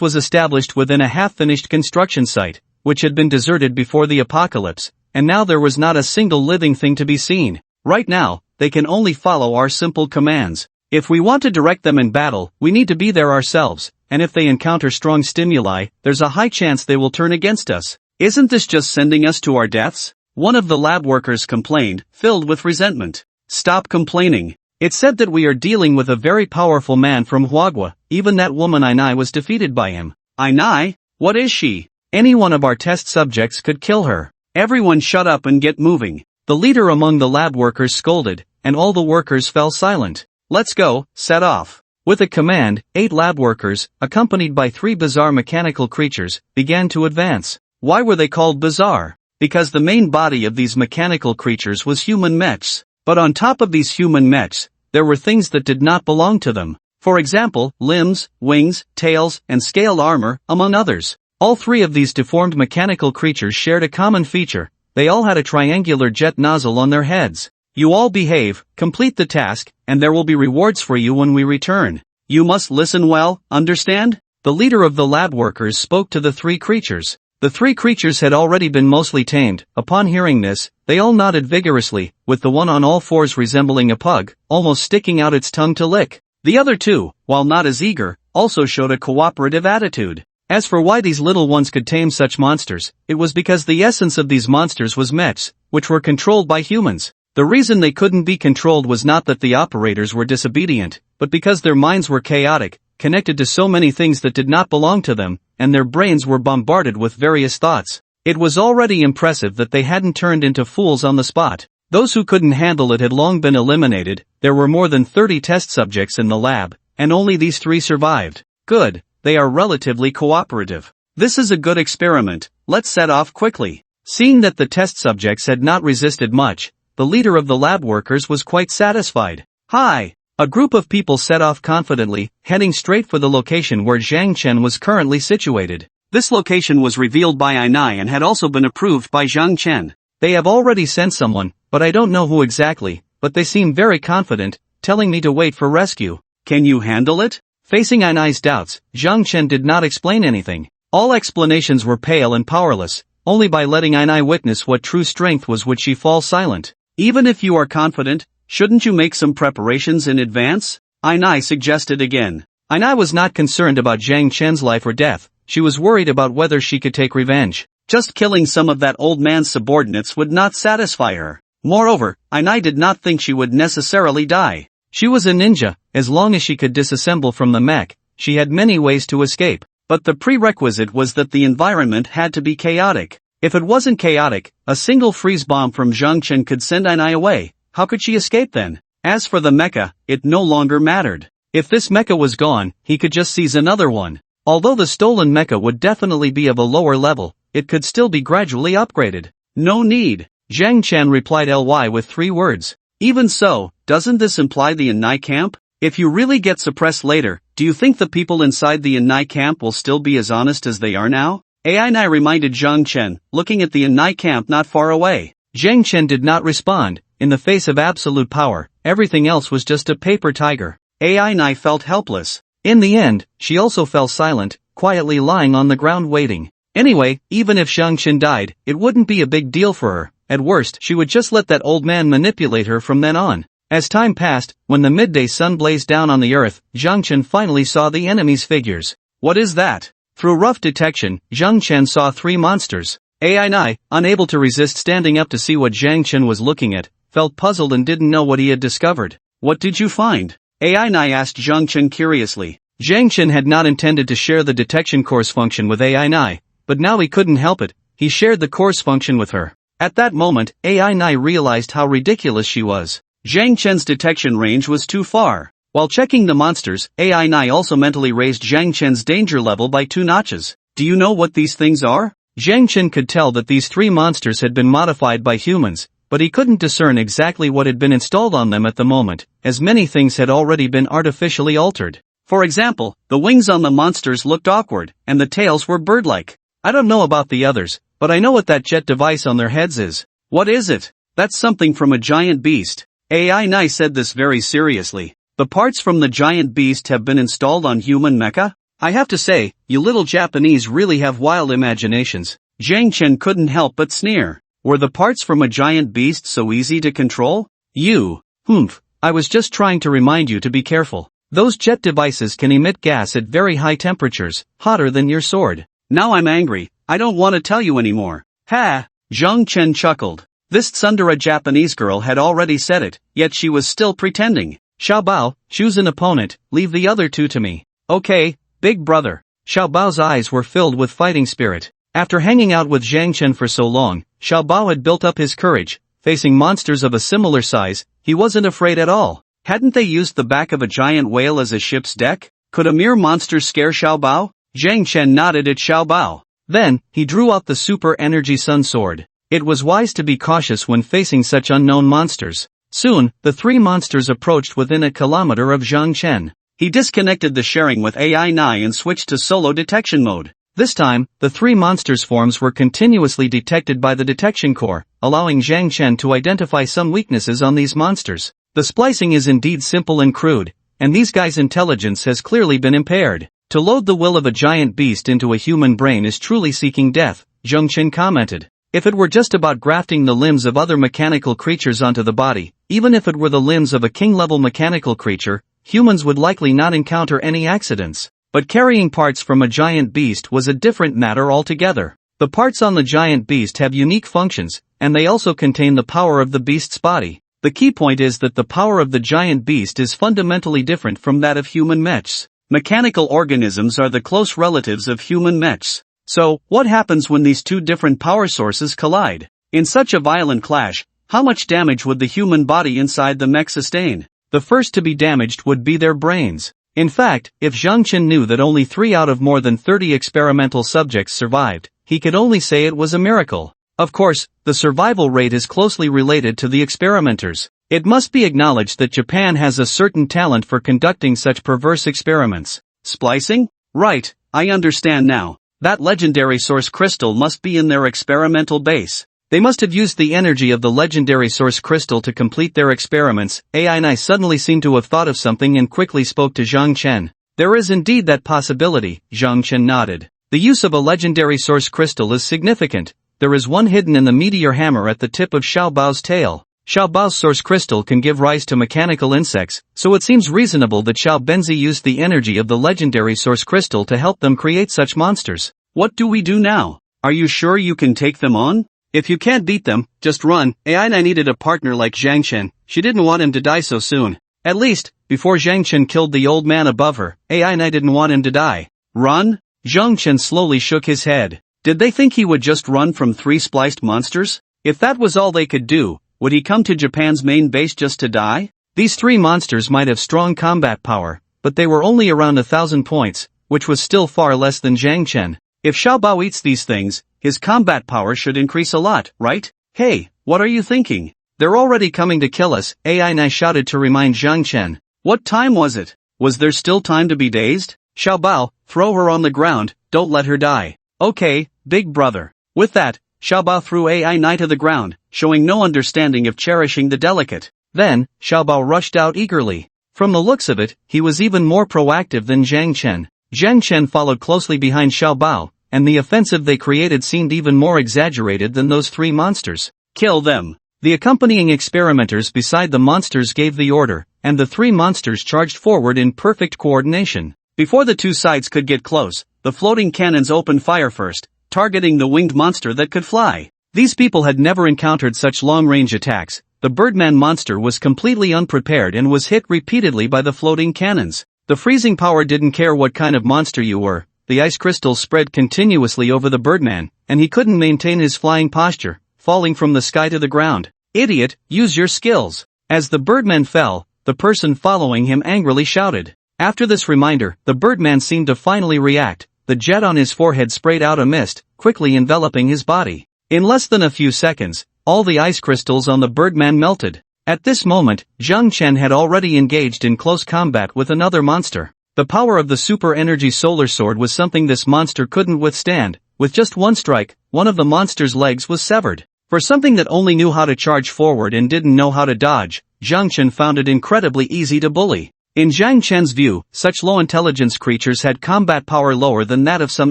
was established within a half-finished construction site, which had been deserted before the apocalypse, and now there was not a single living thing to be seen. Right now, they can only follow our simple commands. If we want to direct them in battle, we need to be there ourselves, and if they encounter strong stimuli, there's a high chance they will turn against us. Isn't this just sending us to our deaths? One of the lab workers complained, filled with resentment. Stop complaining. It's said that we are dealing with a very powerful man from Huagua. Even that woman Ainai was defeated by him. Ainai? What is she? Any one of our test subjects could kill her. Everyone shut up and get moving. The leader among the lab workers scolded, and all the workers fell silent. Let's go, set off. With a command, 8 lab workers, accompanied by 3 bizarre mechanical creatures, began to advance. Why were they called bizarre? Because the main body of these mechanical creatures was human mechs. But on top of these human mechs, there were things that did not belong to them. For example, limbs, wings, tails, and scaled armor, among others. All 3 of these deformed mechanical creatures shared a common feature. They all had a triangular jet nozzle on their heads. You all behave, complete the task, and there will be rewards for you when we return. You must listen well, understand? The leader of the lab workers spoke to the 3 creatures. The 3 creatures had already been mostly tamed. Upon hearing this, they all nodded vigorously, with the one on all fours resembling a pug, almost sticking out its tongue to lick. The other 2, while not as eager, also showed a cooperative attitude. As for why these little ones could tame such monsters, it was because the essence of these monsters was mechs, which were controlled by humans. The reason they couldn't be controlled was not that the operators were disobedient, but because their minds were chaotic, connected to so many things that did not belong to them, and their brains were bombarded with various thoughts. It was already impressive that they hadn't turned into fools on the spot. Those who couldn't handle it had long been eliminated. There were more than 30 test subjects in the lab, and only these 3 survived. Good. They are relatively cooperative. This is a good experiment. Let's set off quickly. Seeing that the test subjects had not resisted much, the leader of the lab workers was quite satisfied. Hi! A group of people set off confidently, heading straight for the location where Zhang Chen was currently situated. This location was revealed by Ainai and had also been approved by Zhang Chen. They have already sent someone, but I don't know who exactly, but they seem very confident, telling me to wait for rescue. Can you handle it? Facing Ainai's doubts, Zhang Chen did not explain anything. All explanations were pale and powerless. Only by letting Ainai witness what true strength was would she fall silent. Even if you are confident, shouldn't you make some preparations in advance? Ainai suggested again. Ainai was not concerned about Zhang Chen's life or death. She was worried about whether she could take revenge. Just killing some of that old man's subordinates would not satisfy her. Moreover, Ainai did not think she would necessarily die. She was a ninja. As long as she could disassemble from the mech, she had many ways to escape. But the prerequisite was that the environment had to be chaotic. If it wasn't chaotic, a single freeze bomb from Zhang Chen could send Ainai away. How could she escape then? As for the mecha, it no longer mattered. If this mecha was gone, he could just seize another one. Although the stolen mecha would definitely be of a lower level, it could still be gradually upgraded. No need. Zhang Chen replied ly with 3 words. Even so, doesn't this imply the Ainai camp? If you really get suppressed later, do you think the people inside the Ainai camp will still be as honest as they are now? Ainai reminded Zhang Chen, looking at the Ainai camp not far away. Zhang Chen did not respond. In the face of absolute power, everything else was just a paper tiger. Ainai felt helpless. In the end, she also fell silent, quietly lying on the ground waiting. Anyway, even if Zhang Chen died, it wouldn't be a big deal for her. At worst, she would just let that old man manipulate her from then on. As time passed, when the midday sun blazed down on the earth, Zhang Chen finally saw the enemy's figures. What is that? Through rough detection, Zhang Chen saw 3 monsters. Ainai, unable to resist standing up to see what Zhang Chen was looking at, felt puzzled and didn't know what he had discovered. What did you find? Ainai asked Zhang Chen curiously. Zhang Chen had not intended to share the detection course function with Ainai, but now he couldn't help it. He shared the course function with her. At that moment, Ainai realized how ridiculous she was. Zhang Chen's detection range was too far. While checking the monsters, Ainai also mentally raised Zhang Chen's danger level by 2 notches. Do you know what these things are? Jiang Chen could tell that these three monsters had been modified by humans, but he couldn't discern exactly what had been installed on them at the moment, as many things had already been artificially altered. For example, the wings on the monsters looked awkward, and the tails were bird-like. I don't know about the others, but I know what that jet device on their heads is. What is it? That's something from a giant beast. AI Nai said this very seriously. The parts from the giant beast have been installed on human mecha? I have to say, you little Japanese really have wild imaginations. Jiang Chen couldn't help but sneer. Were the parts from a giant beast so easy to control? I was just trying to remind you to be careful. Those jet devices can emit gas at very high temperatures, hotter than your sword. Now I'm angry, I don't want to tell you anymore. Ha! Jiang Chen chuckled. This tsundere Japanese girl had already said it, yet she was still pretending. Xiaobao, choose an opponent, leave the other two to me. Okay, big brother. Xiaobao's eyes were filled with fighting spirit. After hanging out with Jiang Chen for so long, Xiaobao had built up his courage. Facing monsters of a similar size, he wasn't afraid at all. Hadn't they used the back of a giant whale as a ship's deck? Could a mere monster scare Xiaobao? Jiang Chen nodded at Xiaobao. Then, he drew out the super energy sun sword. It was wise to be cautious when facing such unknown monsters. Soon, the three monsters approached within a kilometer of Jiang Chen. He disconnected the sharing with AI Nai and switched to solo detection mode. This time, the three monsters' forms were continuously detected by the detection core, allowing Jiang Chen to identify some weaknesses on these monsters. The splicing is indeed simple and crude, and these guys' intelligence has clearly been impaired. To load the will of a giant beast into a human brain is truly seeking death, Jiang Chen commented. If it were just about grafting the limbs of other mechanical creatures onto the body, even if it were the limbs of a king-level mechanical creature, humans would likely not encounter any accidents. But carrying parts from a giant beast was a different matter altogether. The parts on the giant beast have unique functions, and they also contain the power of the beast's body. The key point is that the power of the giant beast is fundamentally different from that of human mechs. Mechanical organisms are the close relatives of human mechs. So, what happens when these two different power sources collide? In such a violent clash, how much damage would the human body inside the mech sustain? The first to be damaged would be their brains. In fact, if Jiang Chen knew that only 3 out of more than 30 experimental subjects survived, he could only say it was a miracle. Of course, the survival rate is closely related to the experimenters. It must be acknowledged that Japan has a certain talent for conducting such perverse experiments. Splicing? Right, I understand now. That legendary source crystal must be in their experimental base. They must have used the energy of the legendary source crystal to complete their experiments. AI Nai suddenly seemed to have thought of something and quickly spoke to Jiang Chen. There is indeed that possibility, Jiang Chen nodded. The use of a legendary source crystal is significant. There is one hidden in the meteor hammer at the tip of Xiaobao's tail. Xiaobao's source crystal can give rise to mechanical insects, so it seems reasonable that Xiao Benzi used the energy of the legendary source crystal to help them create such monsters. What do we do now? Are you sure you can take them on? If you can't beat them, just run. AI Nai needed a partner like Jiang Chen. She didn't want him to die so soon. At least, before Jiang Chen killed the old man above her, AI Nai didn't want him to die. Run? Jiang Chen slowly shook his head. Did they think he would just run from 3 spliced monsters? If that was all they could do, would he come to Japan's main base just to die? These 3 monsters might have strong combat power, but they were only around 1,000 points, which was still far less than Jiang Chen. If Xiaobao eats these things, his combat power should increase a lot, right? Hey, what are you thinking? They're already coming to kill us, AI Nai shouted to remind Jiang Chen. What time was it? Was there still time to be dazed? Xiaobao, throw her on the ground, don't let her die. Okay, big brother. With that, Xiaobao threw AI Nai to the ground, showing no understanding of cherishing the delicate. Then, Xiaobao rushed out eagerly. From the looks of it, he was even more proactive than Jiang Chen. Jiang Chen followed closely behind Xiaobao, and the offensive they created seemed even more exaggerated than those 3 monsters. Kill them. The accompanying experimenters beside the monsters gave the order, and the 3 monsters charged forward in perfect coordination. Before the 2 sides could get close, the floating cannons opened fire first, targeting the winged monster that could fly. These people had never encountered such long-range attacks. The Birdman monster was completely unprepared and was hit repeatedly by the floating cannons. The freezing power didn't care what kind of monster you were. The ice crystals spread continuously over the Birdman, and he couldn't maintain his flying posture, falling from the sky to the ground. Idiot, use your skills. As the Birdman fell, the person following him angrily shouted. After this reminder, the Birdman seemed to finally react. The the jet on his forehead sprayed out a mist, quickly enveloping his body. In less than a few seconds, all the ice crystals on the Birdman melted. At this moment, Zhang Chen had already engaged in close combat with another monster. The power of the super energy solar sword was something this monster couldn't withstand. With just one strike, one of the monster's legs was severed. For something that only knew how to charge forward and didn't know how to dodge, Zhang Chen found it incredibly easy to bully. In Zhang Chen's view, such low-intelligence creatures had combat power lower than that of some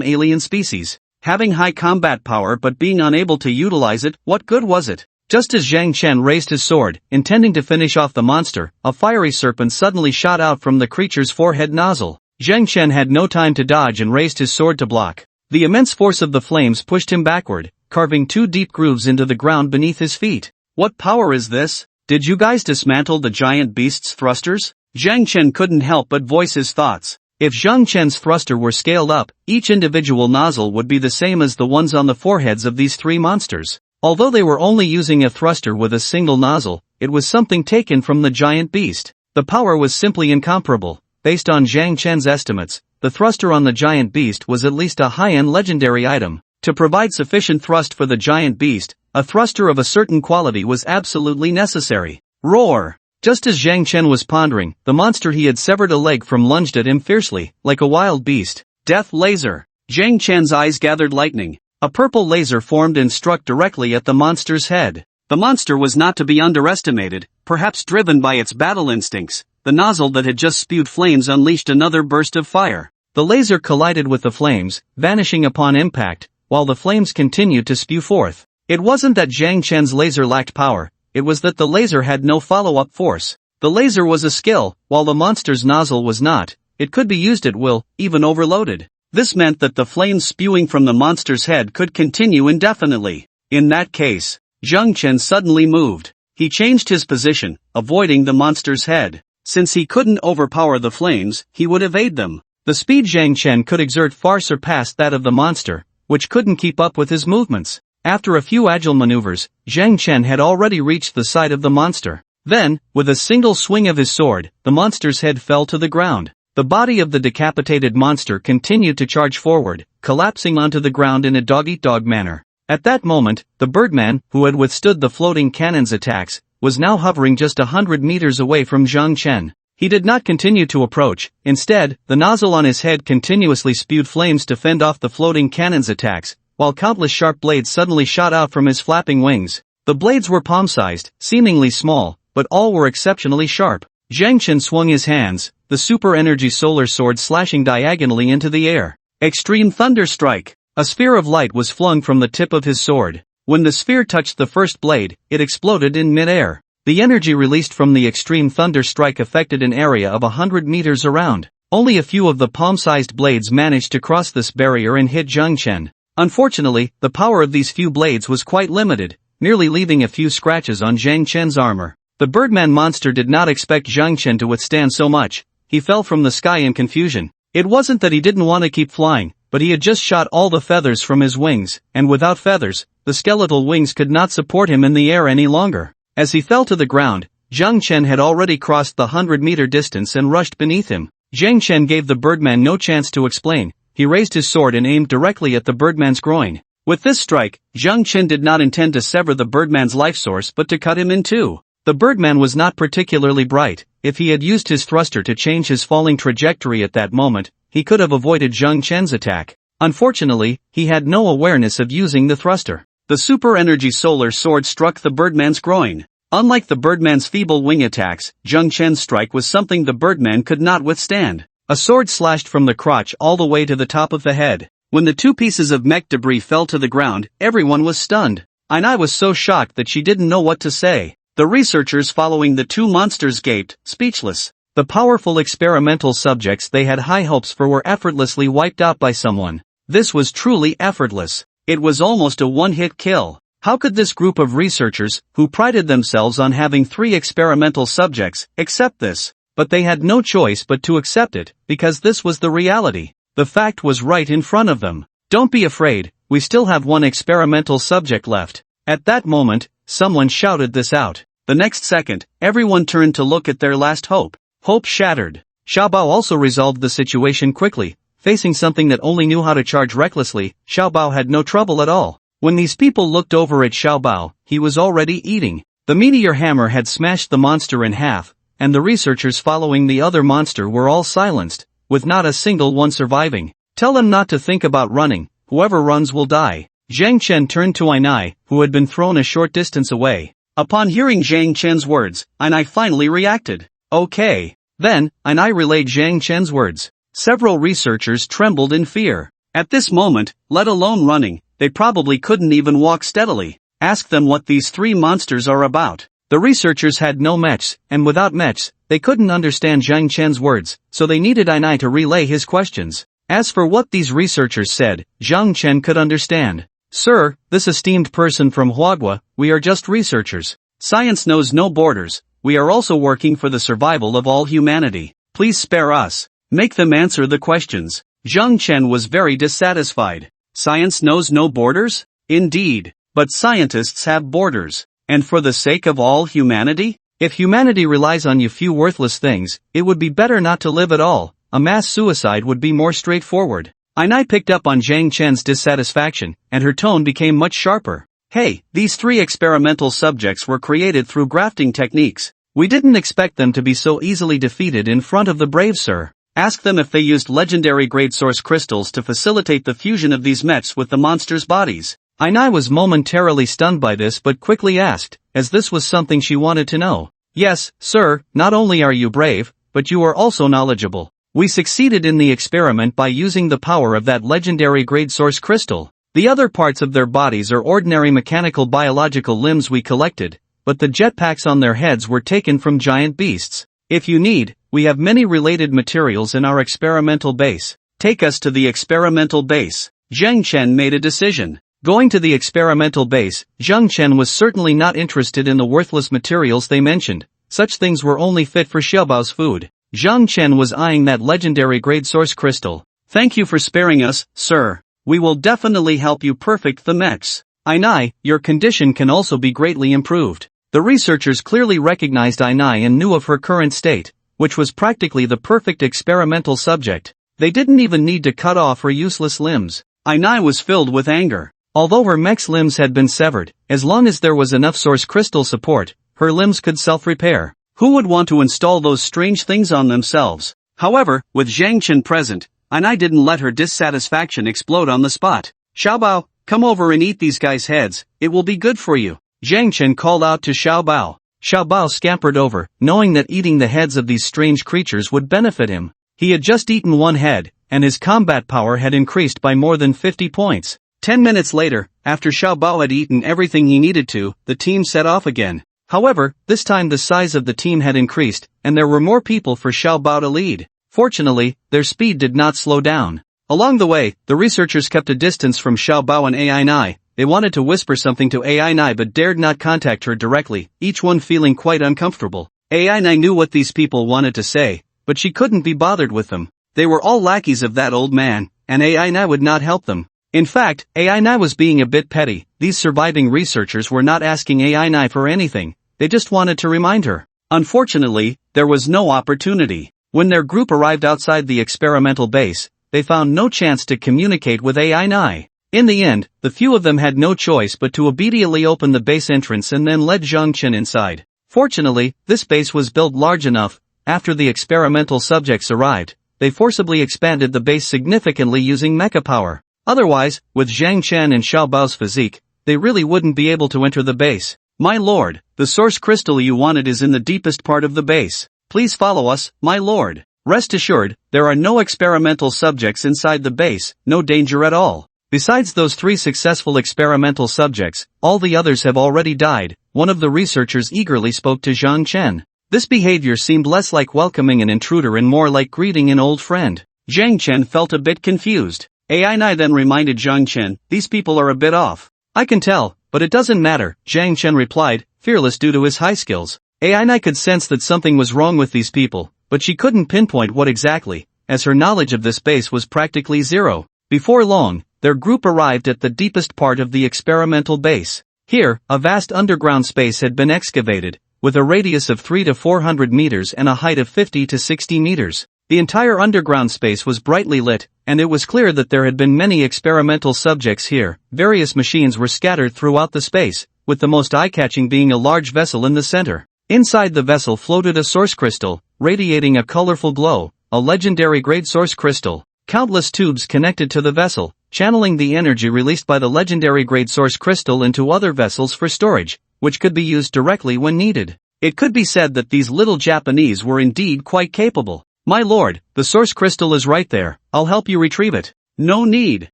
alien species. Having high combat power but being unable to utilize it, what good was it? Just as Zhang Chen raised his sword, intending to finish off the monster, a fiery serpent suddenly shot out from the creature's forehead nozzle. Zhang Chen had no time to dodge and raised his sword to block. The immense force of the flames pushed him backward, carving 2 deep grooves into the ground beneath his feet. What power is this? Did you guys dismantle the giant beast's thrusters? Zhang Chen couldn't help but voice his thoughts. If Zhang Chen's thruster were scaled up, each individual nozzle would be the same as the ones on the foreheads of these 3 monsters. Although they were only using a thruster with a single nozzle, it was something taken from the giant beast. The power was simply incomparable. Based on Zhang Chen's estimates, the thruster on the giant beast was at least a high-end legendary item. To provide sufficient thrust for the giant beast, a thruster of a certain quality was absolutely necessary. Roar! Just as Zhang Chen was pondering, the monster he had severed a leg from lunged at him fiercely, like a wild beast. Death laser! Zhang Chen's eyes gathered lightning. A purple laser formed and struck directly at the monster's head. The monster was not to be underestimated, perhaps driven by its battle instincts. The nozzle that had just spewed flames unleashed another burst of fire. The laser collided with the flames, vanishing upon impact, while the flames continued to spew forth. It wasn't that Zhang Chen's laser lacked power, it was that the laser had no follow-up force. The laser was a skill, while the monster's nozzle was not. It could be used at will, even overloaded. This meant that the flames spewing from the monster's head could continue indefinitely. In that case, Zhang Chen suddenly moved. He changed his position, avoiding the monster's head. Since he couldn't overpower the flames, he would evade them. The speed Zhang Chen could exert far surpassed that of the monster, which couldn't keep up with his movements. After a few agile maneuvers, Zhang Chen had already reached the side of the monster. Then, with a single swing of his sword, the monster's head fell to the ground. The body of the decapitated monster continued to charge forward, collapsing onto the ground in a dog-eat-dog manner. At that moment, the Birdman, who had withstood the floating cannon's attacks, was now hovering just 100 meters away from Zhang Chen. He did not continue to approach. Instead, the nozzle on his head continuously spewed flames to fend off the floating cannon's attacks, while countless sharp blades suddenly shot out from his flapping wings. The blades were palm-sized, seemingly small, but all were exceptionally sharp. Zhang Chen swung his hands, the super energy solar sword slashing diagonally into the air. Extreme Thunder Strike! A sphere of light was flung from the tip of his sword. When the sphere touched the first blade, it exploded in mid-air. The energy released from the Extreme Thunder Strike affected an area of 100 meters around. Only a few of the palm-sized blades managed to cross this barrier and hit Zhang Chen. Unfortunately, the power of these few blades was quite limited, nearly leaving a few scratches on Zhang Chen's armor. The Birdman monster did not expect Zhang Chen to withstand so much. He fell from the sky in confusion. It wasn't that he didn't want to keep flying, but he had just shot all the feathers from his wings, and without feathers, the skeletal wings could not support him in the air any longer. As he fell to the ground, Zhang Chen had already crossed the 100-meter distance and rushed beneath him. Zhang Chen gave the Birdman no chance to explain. He raised his sword and aimed directly at the Birdman's groin. With this strike, Zhang Chen did not intend to sever the Birdman's life source but to cut him in two. The Birdman was not particularly bright. If he had used his thruster to change his falling trajectory at that moment, he could have avoided Zhang Chen's attack. Unfortunately, he had no awareness of using the thruster. The super energy solar sword struck the Birdman's groin. Unlike the Birdman's feeble wing attacks, Zhang Chen's strike was something the Birdman could not withstand. A sword slashed from the crotch all the way to the top of the head. When the 2 pieces of mech debris fell to the ground, everyone was stunned. Ainai was so shocked that she didn't know what to say. The researchers following the 2 monsters gaped, speechless. The powerful experimental subjects they had high hopes for were effortlessly wiped out by someone. This was truly effortless. It was almost a one-hit kill. How could this group of researchers, who prided themselves on having 3 experimental subjects, accept this? But they had no choice but to accept it, because this was the reality. The fact was right in front of them. Don't be afraid, we still have 1 experimental subject left. At that moment, someone shouted this out. The next second, everyone turned to look at their last hope. Hope shattered. Xiaobao also resolved the situation quickly. facing something that only knew how to charge recklessly, Xiaobao had no trouble at all. When these people looked over at Xiaobao, he was already eating. The meteor hammer had smashed the monster in half, and the researchers following the other monster were all silenced, with not a single one surviving. Tell them not to think about running, whoever runs will die. Zhang Chen turned to Ainai, who had been thrown a short distance away. Upon hearing Zhang Chen's words, Ainai finally reacted. Okay. Then, Ainai relayed Zhang Chen's words. Several researchers trembled in fear. At this moment, let alone running, they probably couldn't even walk steadily. Ask them what these three monsters are about. The researchers had no mechs, and without mechs, they couldn't understand Zhang Chen's words, so they needed Ainai to relay his questions. As for what these researchers said, Zhang Chen could understand. Sir, this esteemed person from Huadhua, we are just researchers. Science knows no borders, we are also working for the survival of all humanity. Please spare us. Make them answer the questions. Zhang Chen was very dissatisfied. Science knows no borders? Indeed. But scientists have borders. And for the sake of all humanity? If humanity relies on you few worthless things, it would be better not to live at all. A mass suicide would be more straightforward. Ainai picked up on Zhang Chen's dissatisfaction, and her tone became much sharper. Hey, these three experimental subjects were created through grafting techniques. We didn't expect them to be so easily defeated in front of the brave, sir. Ask them if they used legendary grade source crystals to facilitate the fusion of these mechs with the monsters' bodies. Ainai was momentarily stunned by this but quickly asked, as this was something she wanted to know. Yes, sir, not only are you brave, but you are also knowledgeable. We succeeded in the experiment by using the power of that legendary grade source crystal. The other parts of their bodies are ordinary mechanical biological limbs we collected, but the jetpacks on their heads were taken from giant beasts. If you need, we have many related materials in our experimental base. Take us to the experimental base. Zhang Chen made a decision. Going to the experimental base, Zhang Chen was certainly not interested in the worthless materials they mentioned. Such things were only fit for Xiaobao's food. Zhang Chen was eyeing that legendary grade source crystal. Thank you for sparing us, sir. We will definitely help you perfect the mechs. Ainai, your condition can also be greatly improved. The researchers clearly recognized Ainai and knew of her current state, which was practically the perfect experimental subject. They didn't even need to cut off her useless limbs. Ainai was filled with anger. Although her mech's limbs had been severed, as long as there was enough source crystal support, her limbs could self-repair. Who would want to install those strange things on themselves? However, with Zhang Chen present, Ainai didn't let her dissatisfaction explode on the spot. Xiaobao, come over and eat these guys' heads, it will be good for you. Zhang Chen called out to Xiaobao. Xiaobao scampered over, knowing that eating the heads of these strange creatures would benefit him. He had just eaten one head, and his combat power had increased by more than 50 points. 10 minutes later, after Xiaobao had eaten everything he needed to, the team set off again. However, this time the size of the team had increased, and there were more people for Xiaobao to lead. Fortunately, their speed did not slow down. Along the way, the researchers kept a distance from Xiaobao and Ainai. They wanted to whisper something to Ainai but dared not contact her directly, each one feeling quite uncomfortable. Ainai knew what these people wanted to say, but she couldn't be bothered with them. They were all lackeys of that old man, and Ainai would not help them. In fact, Ainai was being a bit petty. These surviving researchers were not asking Ainai for anything, they just wanted to remind her. Unfortunately, there was no opportunity. When their group arrived outside the experimental base, they found no chance to communicate with Ainai. In the end, the few of them had no choice but to obediently open the base entrance and then let Zhang Chen inside. Fortunately, this base was built large enough. After the experimental subjects arrived, they forcibly expanded the base significantly using mecha power. Otherwise, with Zhang Chen and Xiaobao's physique, they really wouldn't be able to enter the base. My lord, the source crystal you wanted is in the deepest part of the base. Please follow us, my lord. Rest assured, there are no experimental subjects inside the base, no danger at all. Besides those 3 successful experimental subjects, all the others have already died. One of the researchers eagerly spoke to Zhang Chen. This behavior seemed less like welcoming an intruder and more like greeting an old friend. Zhang Chen felt a bit confused. Ainai then reminded Zhang Chen, these people are a bit off. I can tell, but it doesn't matter, Zhang Chen replied, fearless due to his high skills. Ainai could sense that something was wrong with these people, but she couldn't pinpoint what exactly, as her knowledge of this base was practically zero. Before long, their group arrived at the deepest part of the experimental base. Here, a vast underground space had been excavated, with a radius of 300 to 400 meters and a height of 50 to 60 meters. The entire underground space was brightly lit, and it was clear that there had been many experimental subjects here. Various machines were scattered throughout the space, with the most eye-catching being a large vessel in the center. Inside the vessel floated a source crystal, radiating a colorful glow, a legendary-grade source crystal. Countless tubes connected to the vessel, channeling the energy released by the legendary-grade source crystal into other vessels for storage, which could be used directly when needed. It could be said that these little Japanese were indeed quite capable. My lord, the source crystal is right there, I'll help you retrieve it. No need.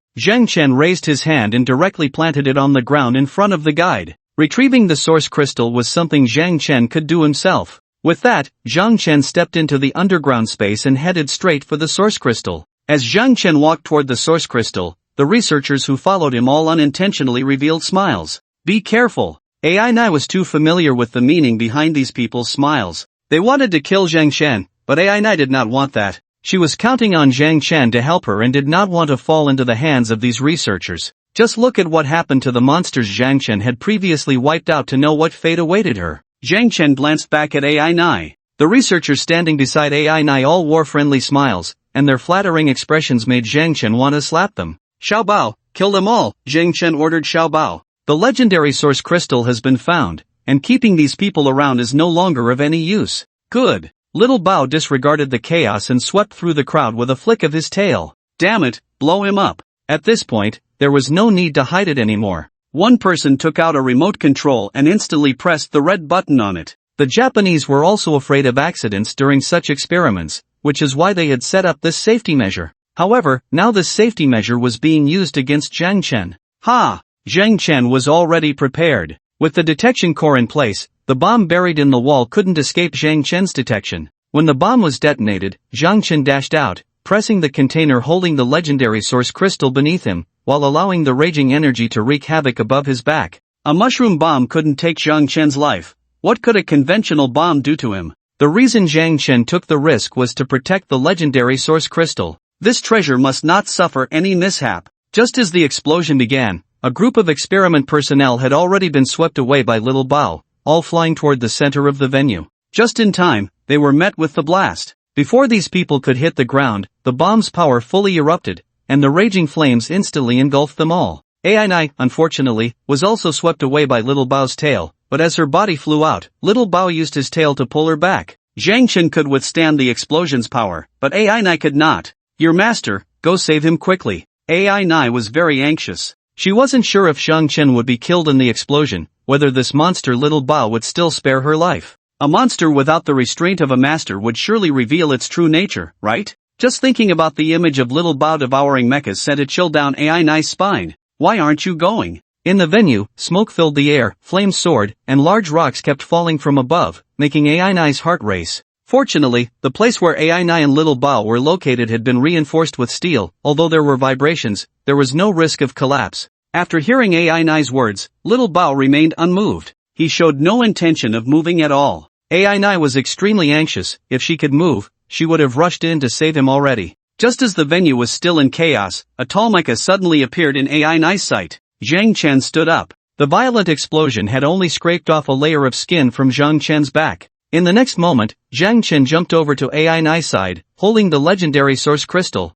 Zhang Chen raised his hand and directly planted it on the ground in front of the guide. Retrieving the source crystal was something Zhang Chen could do himself. With that, Zhang Chen stepped into the underground space and headed straight for the source crystal. As Zhang Chen walked toward the source crystal, the researchers who followed him all unintentionally revealed smiles. Be careful. AI9 was too familiar with the meaning behind these people's smiles. They wanted to kill Zhang Chen, but AI9 did not want that. She was counting on Zhang Chen to help her and did not want to fall into the hands of these researchers. Just look at what happened to the monsters Zhang Chen had previously wiped out to know what fate awaited her. Zhang Chen glanced back at AI9. The researchers standing beside AI9 all wore friendly smiles, and their flattering expressions made Zhang Chen want to slap them. Xiao Bao, kill them all, Zhang Chen ordered Xiao Bao. The legendary source crystal has been found, and keeping these people around is no longer of any use. Good. Little Bao disregarded the chaos and swept through the crowd with a flick of his tail. Damn it, blow him up. At this point, there was no need to hide it anymore. One person took out a remote control and instantly pressed the red button on it. The Japanese were also afraid of accidents during such experiments, which is why they had set up this safety measure. However, now this safety measure was being used against Zhang Chen. Ha! Zhang Chen was already prepared. With the detection core in place, the bomb buried in the wall couldn't escape Zhang Chen's detection. When the bomb was detonated, Zhang Chen dashed out, pressing the container holding the legendary source crystal beneath him, while allowing the raging energy to wreak havoc above his back. A mushroom bomb couldn't take Zhang Chen's life. What could a conventional bomb do to him? The reason Zhang Chen took the risk was to protect the legendary source crystal. This treasure must not suffer any mishap. Just as the explosion began, a group of experiment personnel had already been swept away by Little Bao, all flying toward the center of the venue. Just in time, they were met with the blast. Before these people could hit the ground, the bomb's power fully erupted, and the raging flames instantly engulfed them all. AI9, unfortunately, was also swept away by Little Bao's tail, but as her body flew out, Little Bao used his tail to pull her back. Zhang Chen could withstand the explosion's power, but AI9 could not. Your master, go save him quickly. AI9 was very anxious. She wasn't sure if Zhang Chen would be killed in the explosion, whether this monster Little Bao would still spare her life. A monster without the restraint of a master would surely reveal its true nature, right? Just thinking about the image of Little Bao devouring mechas sent a chill down AI9's spine. Why aren't you going? In the venue, smoke filled the air, flames soared, and large rocks kept falling from above, making AI9's heart race. Fortunately, the place where AI9 and Little Bao were located had been reinforced with steel. Although there were vibrations, there was no risk of collapse. After hearing AI9's words, Little Bao remained unmoved. He showed no intention of moving at all. AI9 was extremely anxious. If she could move, she would have rushed in to save him already. Just as the venue was still in chaos, a tall mecha suddenly appeared in AI9's sight. Zhang Chen stood up. The violent explosion had only scraped off a layer of skin from Zhang Chen's back. In the next moment, Zhang Chen jumped over to AI9's side, holding the legendary source crystal.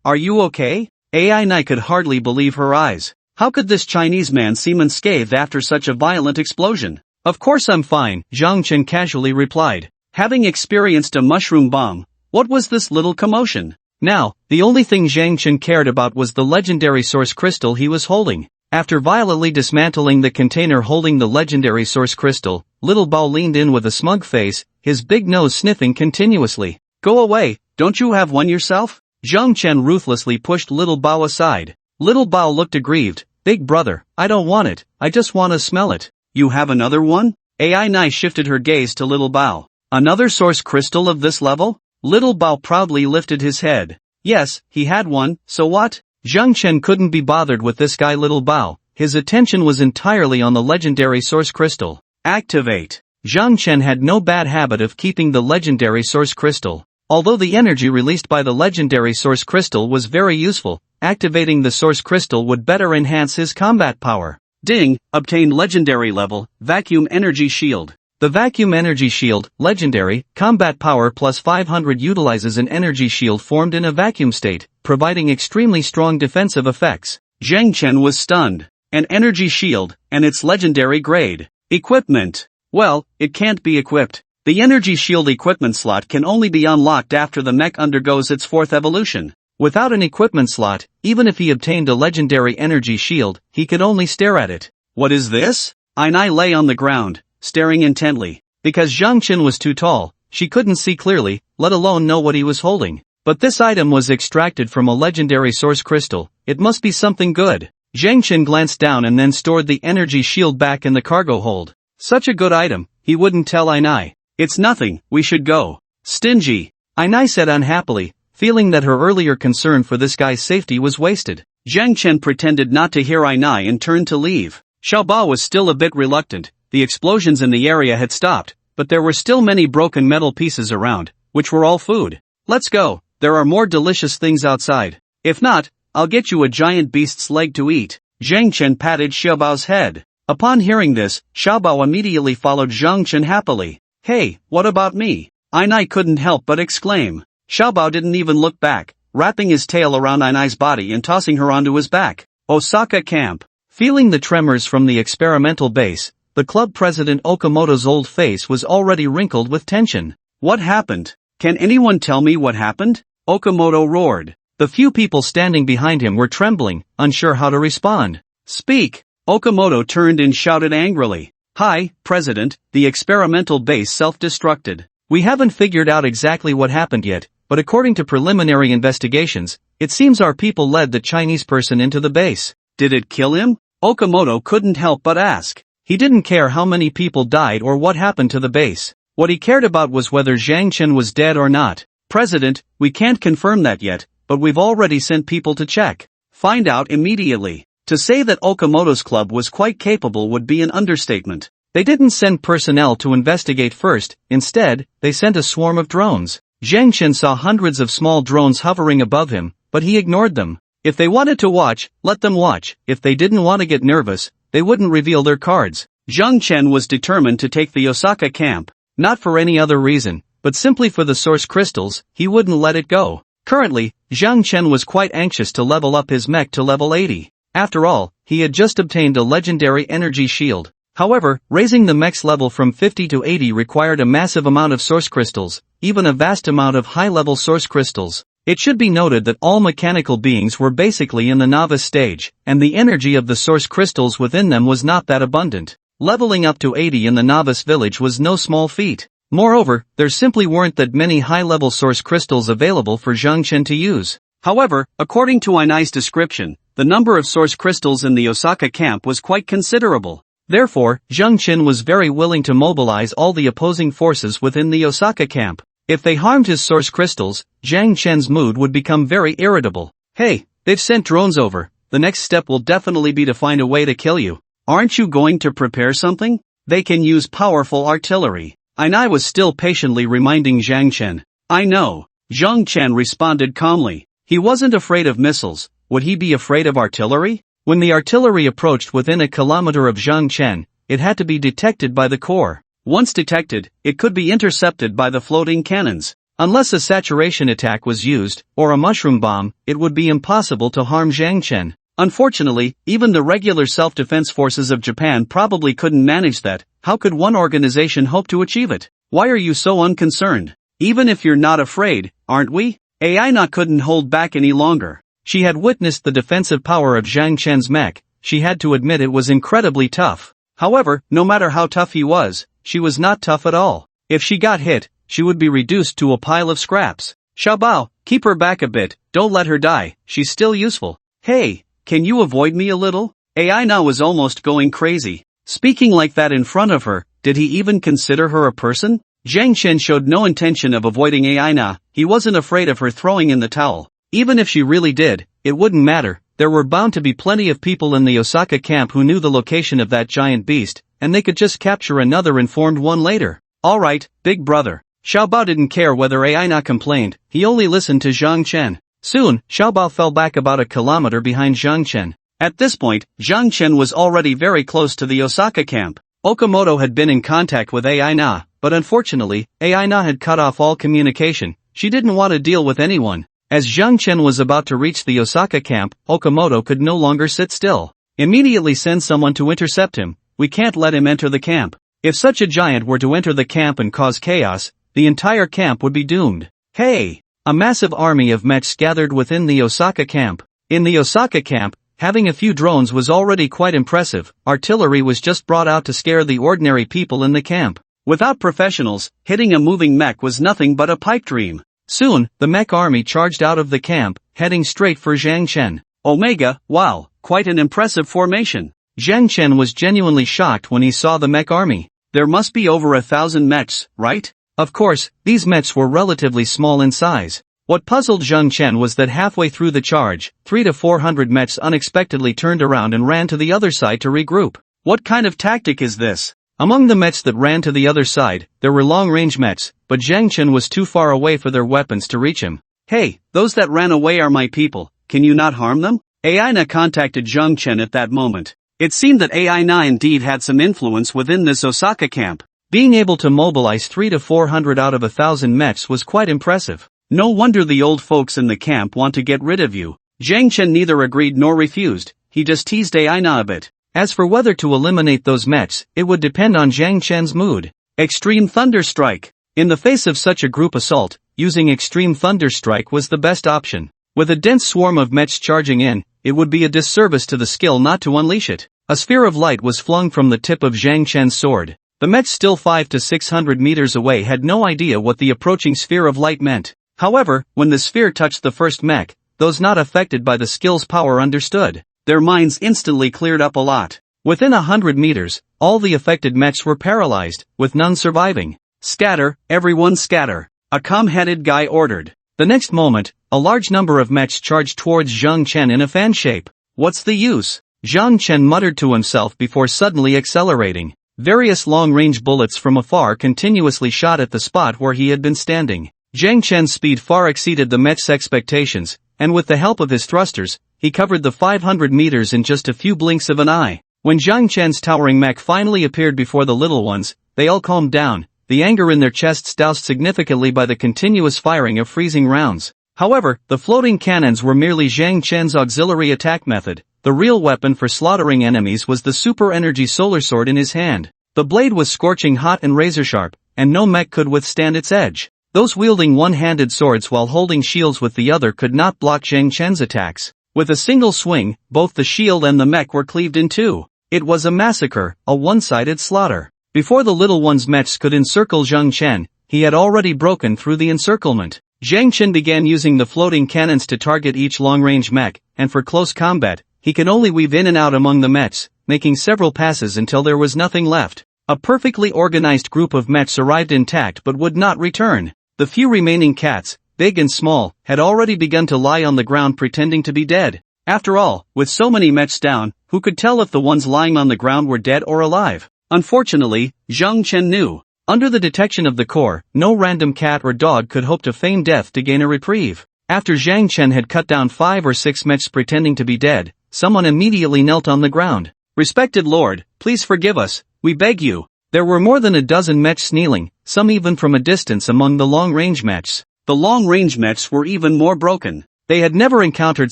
Are you okay? AI9 could hardly believe her eyes. How could this Chinese man seem unscathed after such a violent explosion? Of course I'm fine, Zhang Chen casually replied. Having experienced a mushroom bomb, what was this little commotion? Now, the only thing Zhang Chen cared about was the legendary source crystal he was holding. After violently dismantling the container holding the legendary source crystal, Little Bao leaned in with a smug face, his big nose sniffing continuously. Go away, don't you have one yourself? Zhang Chen ruthlessly pushed Little Bao aside. Little Bao looked aggrieved. Big brother, I don't want it, I just want to smell it. You have another one? AI9 shifted her gaze to Little Bao. Another source crystal of this level? Little Bao proudly lifted his head. Yes, he had one, so what? Zhang Chen couldn't be bothered with this guy Little Bao. His attention was entirely on the legendary source crystal. Activate. Zhang Chen had no bad habit of keeping the legendary source crystal. Although the energy released by the legendary source crystal was very useful, activating the source crystal would better enhance his combat power. Ding, obtained legendary level, vacuum energy shield. The vacuum energy shield, legendary, combat power plus 500 utilizes an energy shield formed in a vacuum state, providing extremely strong defensive effects. Zhang Chen was stunned. An energy shield, and its legendary grade. Equipment. Well, it can't be equipped. The energy shield equipment slot can only be unlocked after the mech undergoes its fourth evolution. Without an equipment slot, even if he obtained a legendary energy shield, he could only stare at it. What is this? Ainai lay on the ground, staring intently. Because Zhang Chen was too tall, she couldn't see clearly, let alone know what he was holding. But this item was extracted from a legendary source crystal. It must be something good. Zhang Chen glanced down and then stored the energy shield back in the cargo hold. Such a good item, he wouldn't tell Ainai. It's nothing, we should go. Stingy. Ainai said unhappily, feeling that her earlier concern for this guy's safety was wasted. Zhang Chen pretended not to hear Ainai and turned to leave. Xiaobao was still a bit reluctant. The explosions in the area had stopped, but there were still many broken metal pieces around, which were all food. Let's go, there are more delicious things outside. If not, I'll get you a giant beast's leg to eat. Zhang Chen patted Xiaobao's head. Upon hearing this, Xiaobao immediately followed Zhang Chen happily. Hey, what about me? Ainai couldn't help but exclaim. Xiaobao didn't even look back, wrapping his tail around Ainai's body and tossing her onto his back. Osaka camp. Feeling the tremors from the experimental base, the club president Okamoto's old face was already wrinkled with tension. What happened? Can anyone tell me what happened? Okamoto roared. The few people standing behind him were trembling, unsure how to respond. Speak! Okamoto turned and shouted angrily. Hi, President, the experimental base self-destructed. We haven't figured out exactly what happened yet, but according to preliminary investigations, it seems our people led the Chinese person into the base. Did it kill him? Okamoto couldn't help but ask. He didn't care how many people died or what happened to the base. What he cared about was whether Zhang Chen was dead or not. President, we can't confirm that yet, but we've already sent people to check. Find out immediately. To say that Okamoto's club was quite capable would be an understatement. They didn't send personnel to investigate first, instead, they sent a swarm of drones. Zhang Chen saw hundreds of small drones hovering above him, but he ignored them. If they wanted to watch, let them watch. If they didn't want to get nervous, they wouldn't reveal their cards. Zhang Chen was determined to take the Osaka camp. Not for any other reason, but simply for the source crystals, he wouldn't let it go. Currently, Zhang Chen was quite anxious to level up his mech to level 80. After all, he had just obtained a legendary energy shield. However, raising the mech's level from 50 to 80 required a massive amount of source crystals, even a vast amount of high-level source crystals. It should be noted that all mechanical beings were basically in the novice stage, and the energy of the source crystals within them was not that abundant. Leveling up to 80 in the novice village was no small feat. Moreover, there simply weren't that many high-level source crystals available for Zhang Chen to use. However, according to Ainai's description, the number of source crystals in the Osaka camp was quite considerable. Therefore, Zhang Chen was very willing to mobilize all the opposing forces within the Osaka camp. If they harmed his source crystals, Zhang Chen's mood would become very irritable. Hey, they've sent drones over. The next step will definitely be to find a way to kill you. Aren't you going to prepare something? They can use powerful artillery. Ainai was still patiently reminding Zhang Chen. I know. Zhang Chen responded calmly. He wasn't afraid of missiles. Would he be afraid of artillery? When the artillery approached within a kilometer of Zhang Chen, it had to be detected by the core. Once detected, it could be intercepted by the floating cannons. Unless a saturation attack was used, or a mushroom bomb, it would be impossible to harm Zhang Chen. Unfortunately, even the regular self-defense forces of Japan probably couldn't manage that. How could one organization hope to achieve it? Why are you so unconcerned? Even if you're not afraid, aren't we? Aina couldn't hold back any longer. She had witnessed the defensive power of Zhang Chen's mech. She had to admit it was incredibly tough. However, no matter how tough he was, she was not tough at all. If she got hit, she would be reduced to a pile of scraps. Xiaobao, keep her back a bit, don't let her die, she's still useful. Hey, can you avoid me a little? Aina was almost going crazy. Speaking like that in front of her, did he even consider her a person? Zhang Chen showed no intention of avoiding Aina, he wasn't afraid of her throwing in the towel. Even if she really did, it wouldn't matter. There were bound to be plenty of people in the Osaka camp who knew the location of that giant beast, and they could just capture another informed one later. Alright, big brother. Xiaobao didn't care whether Aina complained, he only listened to Zhang Chen. Soon, Xiaobao fell back about a kilometer behind Zhang Chen. At this point, Zhang Chen was already very close to the Osaka camp. Okamoto had been in contact with Aina, but unfortunately, Aina had cut off all communication. She didn't want to deal with anyone. As Zhang Chen was about to reach the Osaka camp, Okamoto could no longer sit still. Immediately send someone to intercept him. We can't let him enter the camp. If such a giant were to enter the camp and cause chaos, the entire camp would be doomed. Hey! A massive army of mechs gathered within the Osaka camp. In the Osaka camp, having a few drones was already quite impressive. Artillery was just brought out to scare the ordinary people in the camp. Without professionals, hitting a moving mech was nothing but a pipe dream. Soon, the mech army charged out of the camp, heading straight for Zhang Chen. Omega, wow, quite an impressive formation. Zhang Chen was genuinely shocked when he saw the mech army. There must be over 1,000 mechs, right? Of course, these mechs were relatively small in size. What puzzled Zhang Chen was that halfway through the charge, 300 to 400 mechs unexpectedly turned around and ran to the other side to regroup. What kind of tactic is this? Among the mechs that ran to the other side, there were long-range mechs, but Zhang Chen was too far away for their weapons to reach him. Hey, those that ran away are my people, can you not harm them? Aina contacted Zhang Chen at that moment. It seemed that Aina indeed had some influence within this Osaka camp. Being able to mobilize 300 to 400 out of 1,000 mechs was quite impressive. No wonder the old folks in the camp want to get rid of you. Zhang Chen neither agreed nor refused, he just teased Aina a bit. As for whether to eliminate those mechs, it would depend on Zhang Chen's mood. Extreme Thunder Strike. In the face of such a group assault, using Extreme Thunder Strike was the best option. With a dense swarm of mechs charging in, it would be a disservice to the skill not to unleash it. A sphere of light was flung from the tip of Zhang Chen's sword. The mechs still 500 to 600 meters away had no idea what the approaching sphere of light meant. However, when the sphere touched the first mech, those not affected by the skill's power understood. Their minds instantly cleared up a lot. Within 100 meters, all the affected mechs were paralyzed, with none surviving. Scatter, everyone scatter. A calm-headed guy ordered. The next moment, a large number of mechs charged towards Zhang Chen in a fan shape. What's the use? Zhang Chen muttered to himself before suddenly accelerating. Various long-range bullets from afar continuously shot at the spot where he had been standing. Zhang Chen's speed far exceeded the mech's expectations, and with the help of his thrusters, he covered the 500 meters in just a few blinks of an eye. When Zhang Chen's towering mech finally appeared before the little ones, they all calmed down, the anger in their chests doused significantly by the continuous firing of freezing rounds. However, the floating cannons were merely Zhang Chen's auxiliary attack method. The real weapon for slaughtering enemies was the super energy solar sword in his hand. The blade was scorching hot and razor-sharp, and no mech could withstand its edge. Those wielding one-handed swords while holding shields with the other could not block Zhang Chen's attacks. With a single swing, both the shield and the mech were cleaved in two. It was a massacre, a one-sided slaughter. Before the little one's mechs could encircle Zhang Chen, he had already broken through the encirclement. Zhang Chen began using the floating cannons to target each long-range mech, and for close combat, he could only weave in and out among the mechs, making several passes until there was nothing left. A perfectly organized group of mechs arrived intact but would not return. The few remaining cats, big and small, had already begun to lie on the ground pretending to be dead. After all, with so many mechs down, who could tell if the ones lying on the ground were dead or alive? Unfortunately, Zhang Chen knew. Under the detection of the core, no random cat or dog could hope to feign death to gain a reprieve. After Zhang Chen had cut down 5 or 6 mechs pretending to be dead, someone immediately knelt on the ground. Respected Lord, please forgive us, we beg you. There were more than a dozen mechs kneeling, some even from a distance among the long-range mechs. The long-range mechs were even more broken. They had never encountered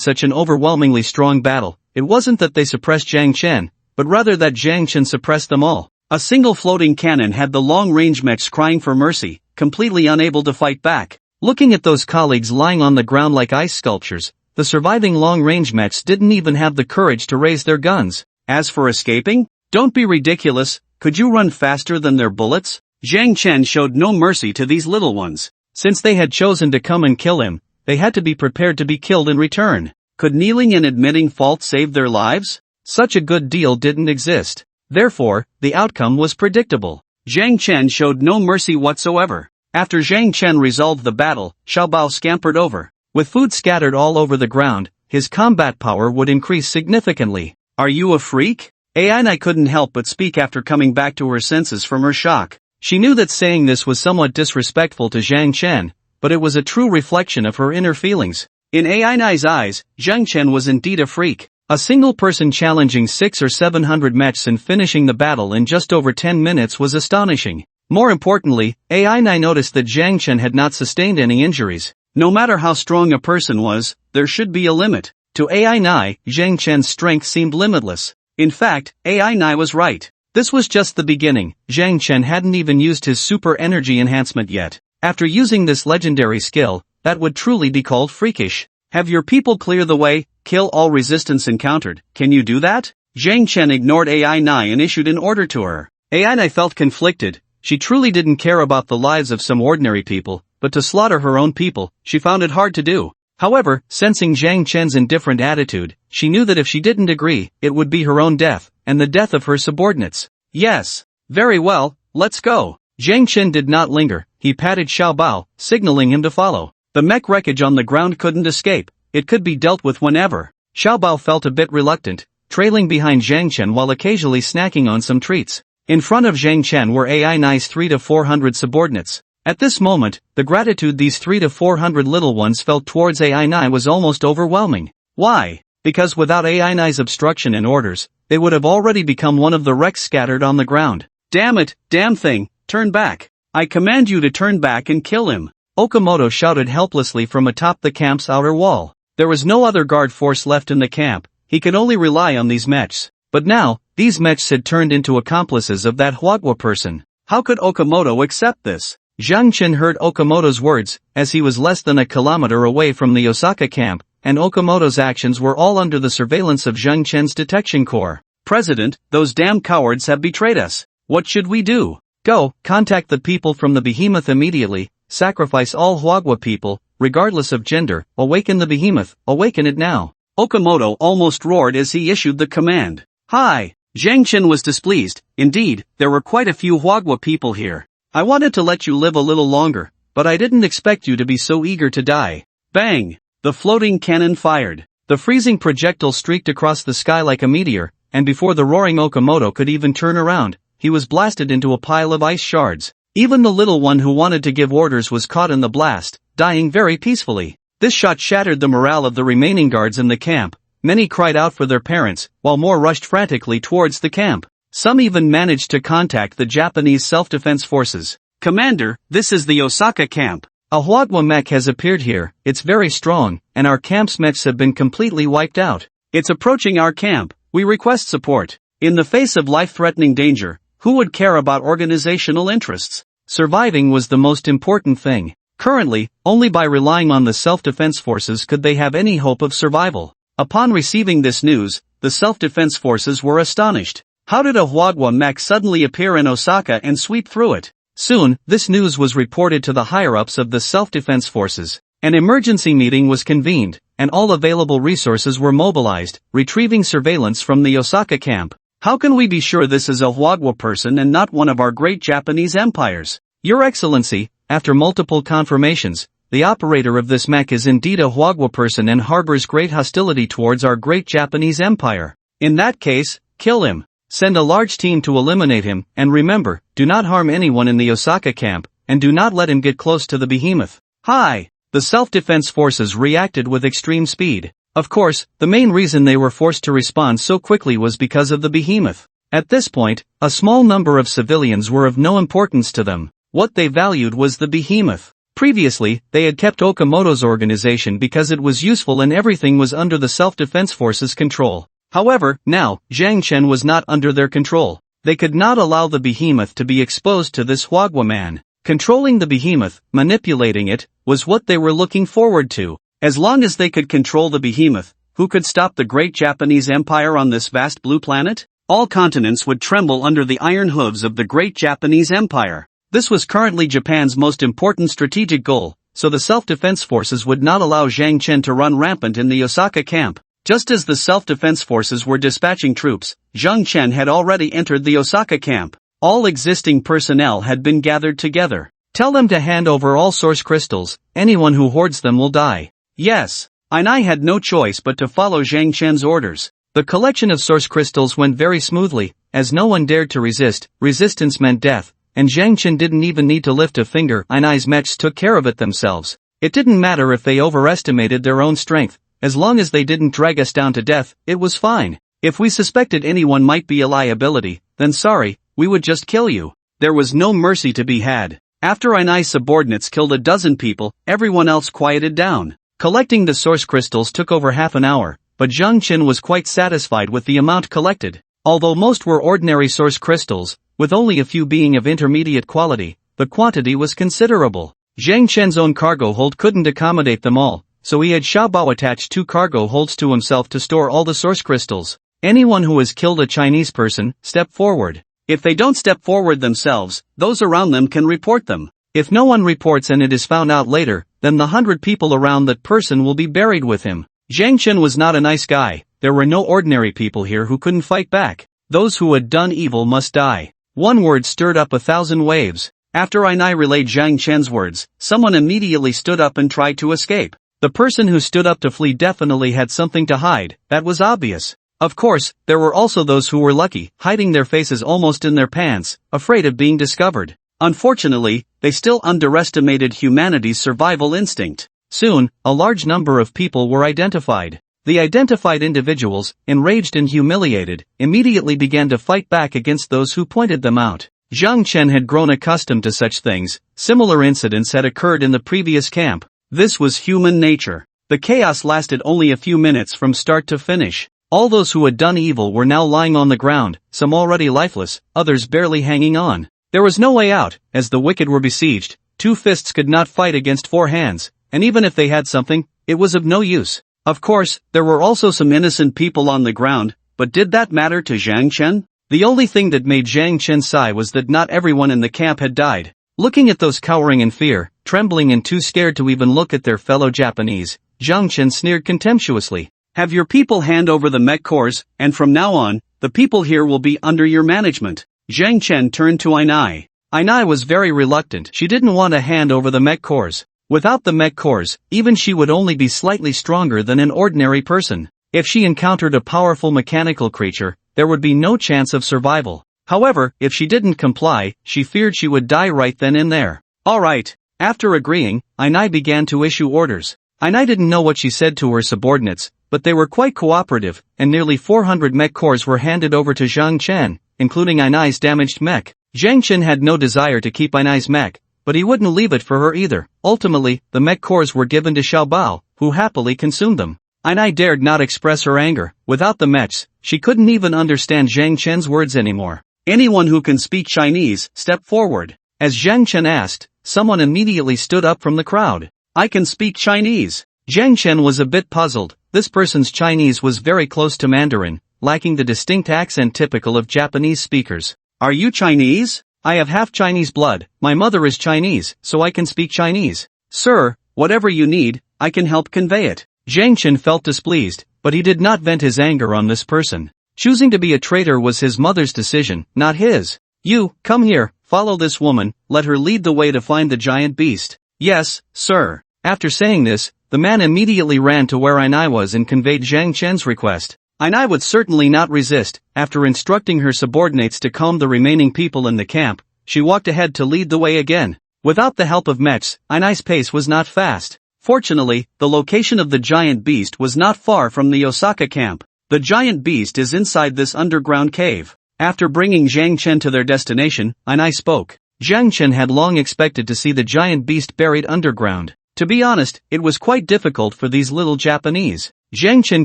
such an overwhelmingly strong battle. It wasn't that they suppressed Zhang Chen, but rather that Zhang Chen suppressed them all. A single floating cannon had the long-range mechs crying for mercy, completely unable to fight back. Looking at those colleagues lying on the ground like ice sculptures, the surviving long-range mechs didn't even have the courage to raise their guns. As for escaping? Don't be ridiculous, could you run faster than their bullets? Zhang Chen showed no mercy to these little ones. Since they had chosen to come and kill him, they had to be prepared to be killed in return. Could kneeling and admitting fault save their lives? Such a good deal didn't exist. Therefore, the outcome was predictable. Zhang Chen showed no mercy whatsoever. After Zhang Chen resolved the battle, Xiaobao scampered over. With food scattered all over the ground, his combat power would increase significantly. Are you a freak? Aina couldn't help but speak after coming back to her senses from her shock. She knew that saying this was somewhat disrespectful to Zhang Chen, but it was a true reflection of her inner feelings. In Aina's eyes, Zhang Chen was indeed a freak. A single person challenging 600 or 700 mechs and finishing the battle in just over 10 minutes was astonishing. More importantly, AI9 noticed that Zhang Chen had not sustained any injuries. No matter how strong a person was, there should be a limit. To AI9, Zhang Chen's strength seemed limitless. In fact, AI9 was right. This was just the beginning. Zhang Chen hadn't even used his super energy enhancement yet. After using this legendary skill, that would truly be called freakish. Have your people clear the way, kill all resistance encountered. Can you do that? Zhang Chen ignored AI9 and issued an order to her. AI9 felt conflicted. She truly didn't care about the lives of some ordinary people, but to slaughter her own people, she found it hard to do. However, sensing Zhang Chen's indifferent attitude, she knew that if she didn't agree, it would be her own death, and the death of her subordinates. Yes. Very well, let's go. Zhang Chen did not linger. He patted Xiao Bao, signaling him to follow. The mech wreckage on the ground couldn't escape. It could be dealt with whenever. Xiao Bao felt a bit reluctant, trailing behind Zhang Chen while occasionally snacking on some treats. In front of Zhang Chen were AI9's 300 to 400 subordinates. At this moment, the gratitude these 300 to 400 little ones felt towards AI9 was almost overwhelming. Why? Because without AI9's obstruction and orders, they would have already become one of the wrecks scattered on the ground. Damn it, damn thing, turn back. I command you to turn back and kill him. Okamoto shouted helplessly from atop the camp's outer wall. There was no other guard force left in the camp. He could only rely on these mechs. But now, these mechs had turned into accomplices of that Huagua person. How could Okamoto accept this? Zhang Chen heard Okamoto's words, as he was less than a kilometer away from the Osaka camp, and Okamoto's actions were all under the surveillance of Zhang Chen's detection corps. President, those damn cowards have betrayed us. What should we do? Go, contact the people from the behemoth immediately, sacrifice all Huagua people, regardless of gender, awaken the behemoth, awaken it now. Okamoto almost roared as he issued the command. Hi! Zhang Chen was displeased. Indeed, there were quite a few Huagua people here. I wanted to let you live a little longer, but I didn't expect you to be so eager to die. Bang! The floating cannon fired. The freezing projectile streaked across the sky like a meteor, and before the roaring Okamoto could even turn around, he was blasted into a pile of ice shards. Even the little one who wanted to give orders was caught in the blast, dying very peacefully. This shot shattered the morale of the remaining guards in the camp. Many cried out for their parents, while more rushed frantically towards the camp. Some even managed to contact the Japanese self-defense forces. Commander, this is the Osaka camp. A Huagua mech has appeared here. It's very strong, and our camp's mechs have been completely wiped out. It's approaching our camp. We request support. In the face of life-threatening danger, who would care about organizational interests? Surviving was the most important thing. Currently, only by relying on the self-defense forces could they have any hope of survival. Upon receiving this news, the self-defense forces were astonished. How did a Huagua mech suddenly appear in Osaka and sweep through it? Soon, this news was reported to the higher-ups of the self-defense forces. An emergency meeting was convened, and all available resources were mobilized, retrieving surveillance from the Osaka camp. How can we be sure this is a Huagua person and not one of our great Japanese empires? Your Excellency, after multiple confirmations, the operator of this mech is indeed a Huagua person and harbors great hostility towards our great Japanese empire. In that case, kill him. Send a large team to eliminate him, and remember, do not harm anyone in the Osaka camp, and do not let him get close to the behemoth. Hi! The self-defense forces reacted with extreme speed. Of course, the main reason they were forced to respond so quickly was because of the behemoth. At this point, a small number of civilians were of no importance to them. What they valued was the behemoth. Previously, they had kept Okamoto's organization because it was useful and everything was under the self-defense forces' control. However, now, Zhang Chen was not under their control. They could not allow the behemoth to be exposed to this Huagua man. Controlling the behemoth, manipulating it, was what they were looking forward to. As long as they could control the behemoth, who could stop the great Japanese empire on this vast blue planet? All continents would tremble under the iron hooves of the great Japanese empire. This was currently Japan's most important strategic goal, so the self-defense forces would not allow Zhang Chen to run rampant in the Osaka camp. Just as the self-defense forces were dispatching troops, Zhang Chen had already entered the Osaka camp. All existing personnel had been gathered together. Tell them to hand over all source crystals. Anyone who hoards them will die. Yes. I had no choice but to follow Zhang Chen's orders. The collection of source crystals went very smoothly, as no one dared to resist. Resistance meant death, and Zhang Chen didn't even need to lift a finger. Ainai's mechs took care of it themselves. It didn't matter if they overestimated their own strength. as long as they didn't drag us down to death, it was fine. If we suspected anyone might be a liability, then sorry, we would just kill you. There was no mercy to be had. After Ainai's subordinates killed a dozen people, everyone else quieted down. Collecting the source crystals took over half an hour, but Zhang Chen was quite satisfied with the amount collected. Although most were ordinary source crystals, with only a few being of intermediate quality, the quantity was considerable. Zhang Chen's own cargo hold couldn't accommodate them all, so he had Xiaobao attach 2 cargo holds to himself to store all the source crystals. Anyone who has killed a Chinese person, step forward. If they don't step forward themselves, those around them can report them. If no one reports and it is found out later, then the 100 people around that person will be buried with him. Zhang Chen was not a nice guy. There were no ordinary people here who couldn't fight back. Those who had done evil must die. One word stirred up 1,000 waves. After Ainai relayed Zhang Chen's words, someone immediately stood up and tried to escape. The person who stood up to flee definitely had something to hide, that was obvious. Of course, there were also those who were lucky, hiding their faces almost in their pants, afraid of being discovered. Unfortunately, they still underestimated humanity's survival instinct. Soon, a large number of people were identified. The identified individuals, enraged and humiliated, immediately began to fight back against those who pointed them out. Zhang Chen had grown accustomed to such things. Similar incidents had occurred in the previous camp. This was human nature. The chaos lasted only a few minutes from start to finish. All those who had done evil were now lying on the ground, some already lifeless, others barely hanging on. There was no way out, as the wicked were besieged. 2 fists could not fight against 4 hands, and even if they had something, it was of no use. Of course, there were also some innocent people on the ground, but did that matter to Zhang Chen? The only thing that made Zhang Chen sigh was that not everyone in the camp had died. Looking at those cowering in fear, trembling and too scared to even look at their fellow Japanese, Zhang Chen sneered contemptuously. Have your people hand over the mech cores, and from now on, the people here will be under your management. Zhang Chen turned to Ainai. Ainai was very reluctant. She didn't want to hand over the mech cores. Without the mech cores, even she would only be slightly stronger than an ordinary person. If she encountered a powerful mechanical creature, there would be no chance of survival. However, if she didn't comply, she feared she would die right then and there. Alright. After agreeing, Ainai began to issue orders. Ainai didn't know what she said to her subordinates, but they were quite cooperative, and nearly 400 mech cores were handed over to Zhang Chen, including Ainai's damaged mech. Zhang Chen had no desire to keep Ainai's mech, but he wouldn't leave it for her either. Ultimately, the mech cores were given to Xiaobao, who happily consumed them. Ainai dared not express her anger. Without the mechs, she couldn't even understand Zhang Chen's words anymore. Anyone who can speak Chinese, step forward. As Zhang Chen asked, someone immediately stood up from the crowd. I can speak Chinese. Zhang Chen was a bit puzzled. This person's Chinese was very close to Mandarin, lacking the distinct accent typical of Japanese speakers. Are you Chinese? I have half Chinese blood. My mother is Chinese, so I can speak Chinese. Sir, whatever you need, I can help convey it. Zhang Chen felt displeased, but he did not vent his anger on this person. Choosing to be a traitor was his mother's decision, not his. You, come here, follow this woman, let her lead the way to find the giant beast. Yes, sir. After saying this, the man immediately ran to where Ainai was and conveyed Zhang Chen's request. Ainai would certainly not resist. After instructing her subordinates to calm the remaining people in the camp, she walked ahead to lead the way again. Without the help of mechs, Ainai's pace was not fast. Fortunately, the location of the giant beast was not far from the Osaka camp. The giant beast is inside this underground cave. After bringing Zhang Chen to their destination, Ainai spoke. Zhang Chen had long expected to see the giant beast buried underground. To be honest, it was quite difficult for these little Japanese. Zhang Chen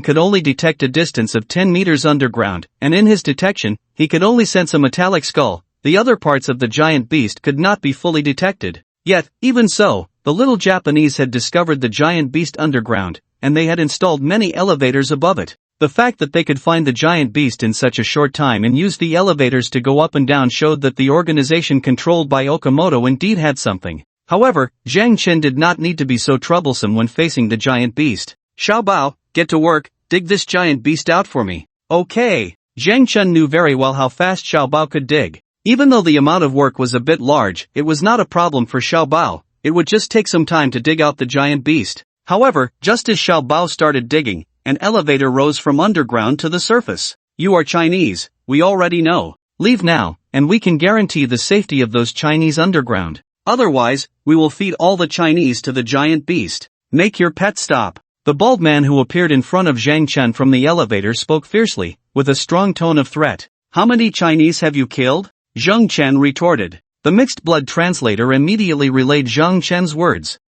could only detect a distance of 10 meters underground, and in his detection, he could only sense a metallic skull. The other parts of the giant beast could not be fully detected. Yet, even so, the little Japanese had discovered the giant beast underground, and they had installed many elevators above it. The fact that they could find the giant beast in such a short time and use the elevators to go up and down showed that the organization controlled by Okamoto indeed had something. However, Zhang Chen did not need to be so troublesome when facing the giant beast. Xiaobao, get to work, dig this giant beast out for me. Okay. Zhang Chen knew very well how fast Xiaobao could dig. Even though the amount of work was a bit large, it was not a problem for Xiaobao. It would just take some time to dig out the giant beast. However, just as Xiaobao started digging, an elevator rose from underground to the surface. You are Chinese, we already know. Leave now, and we can guarantee the safety of those Chinese underground. Otherwise, we will feed all the Chinese to the giant beast. Make your pet stop. The bald man who appeared in front of Zhang Chen from the elevator spoke fiercely, with a strong tone of threat. How many Chinese have you killed? Zhang Chen retorted. The mixed-blood translator immediately relayed Zhang Chen's words.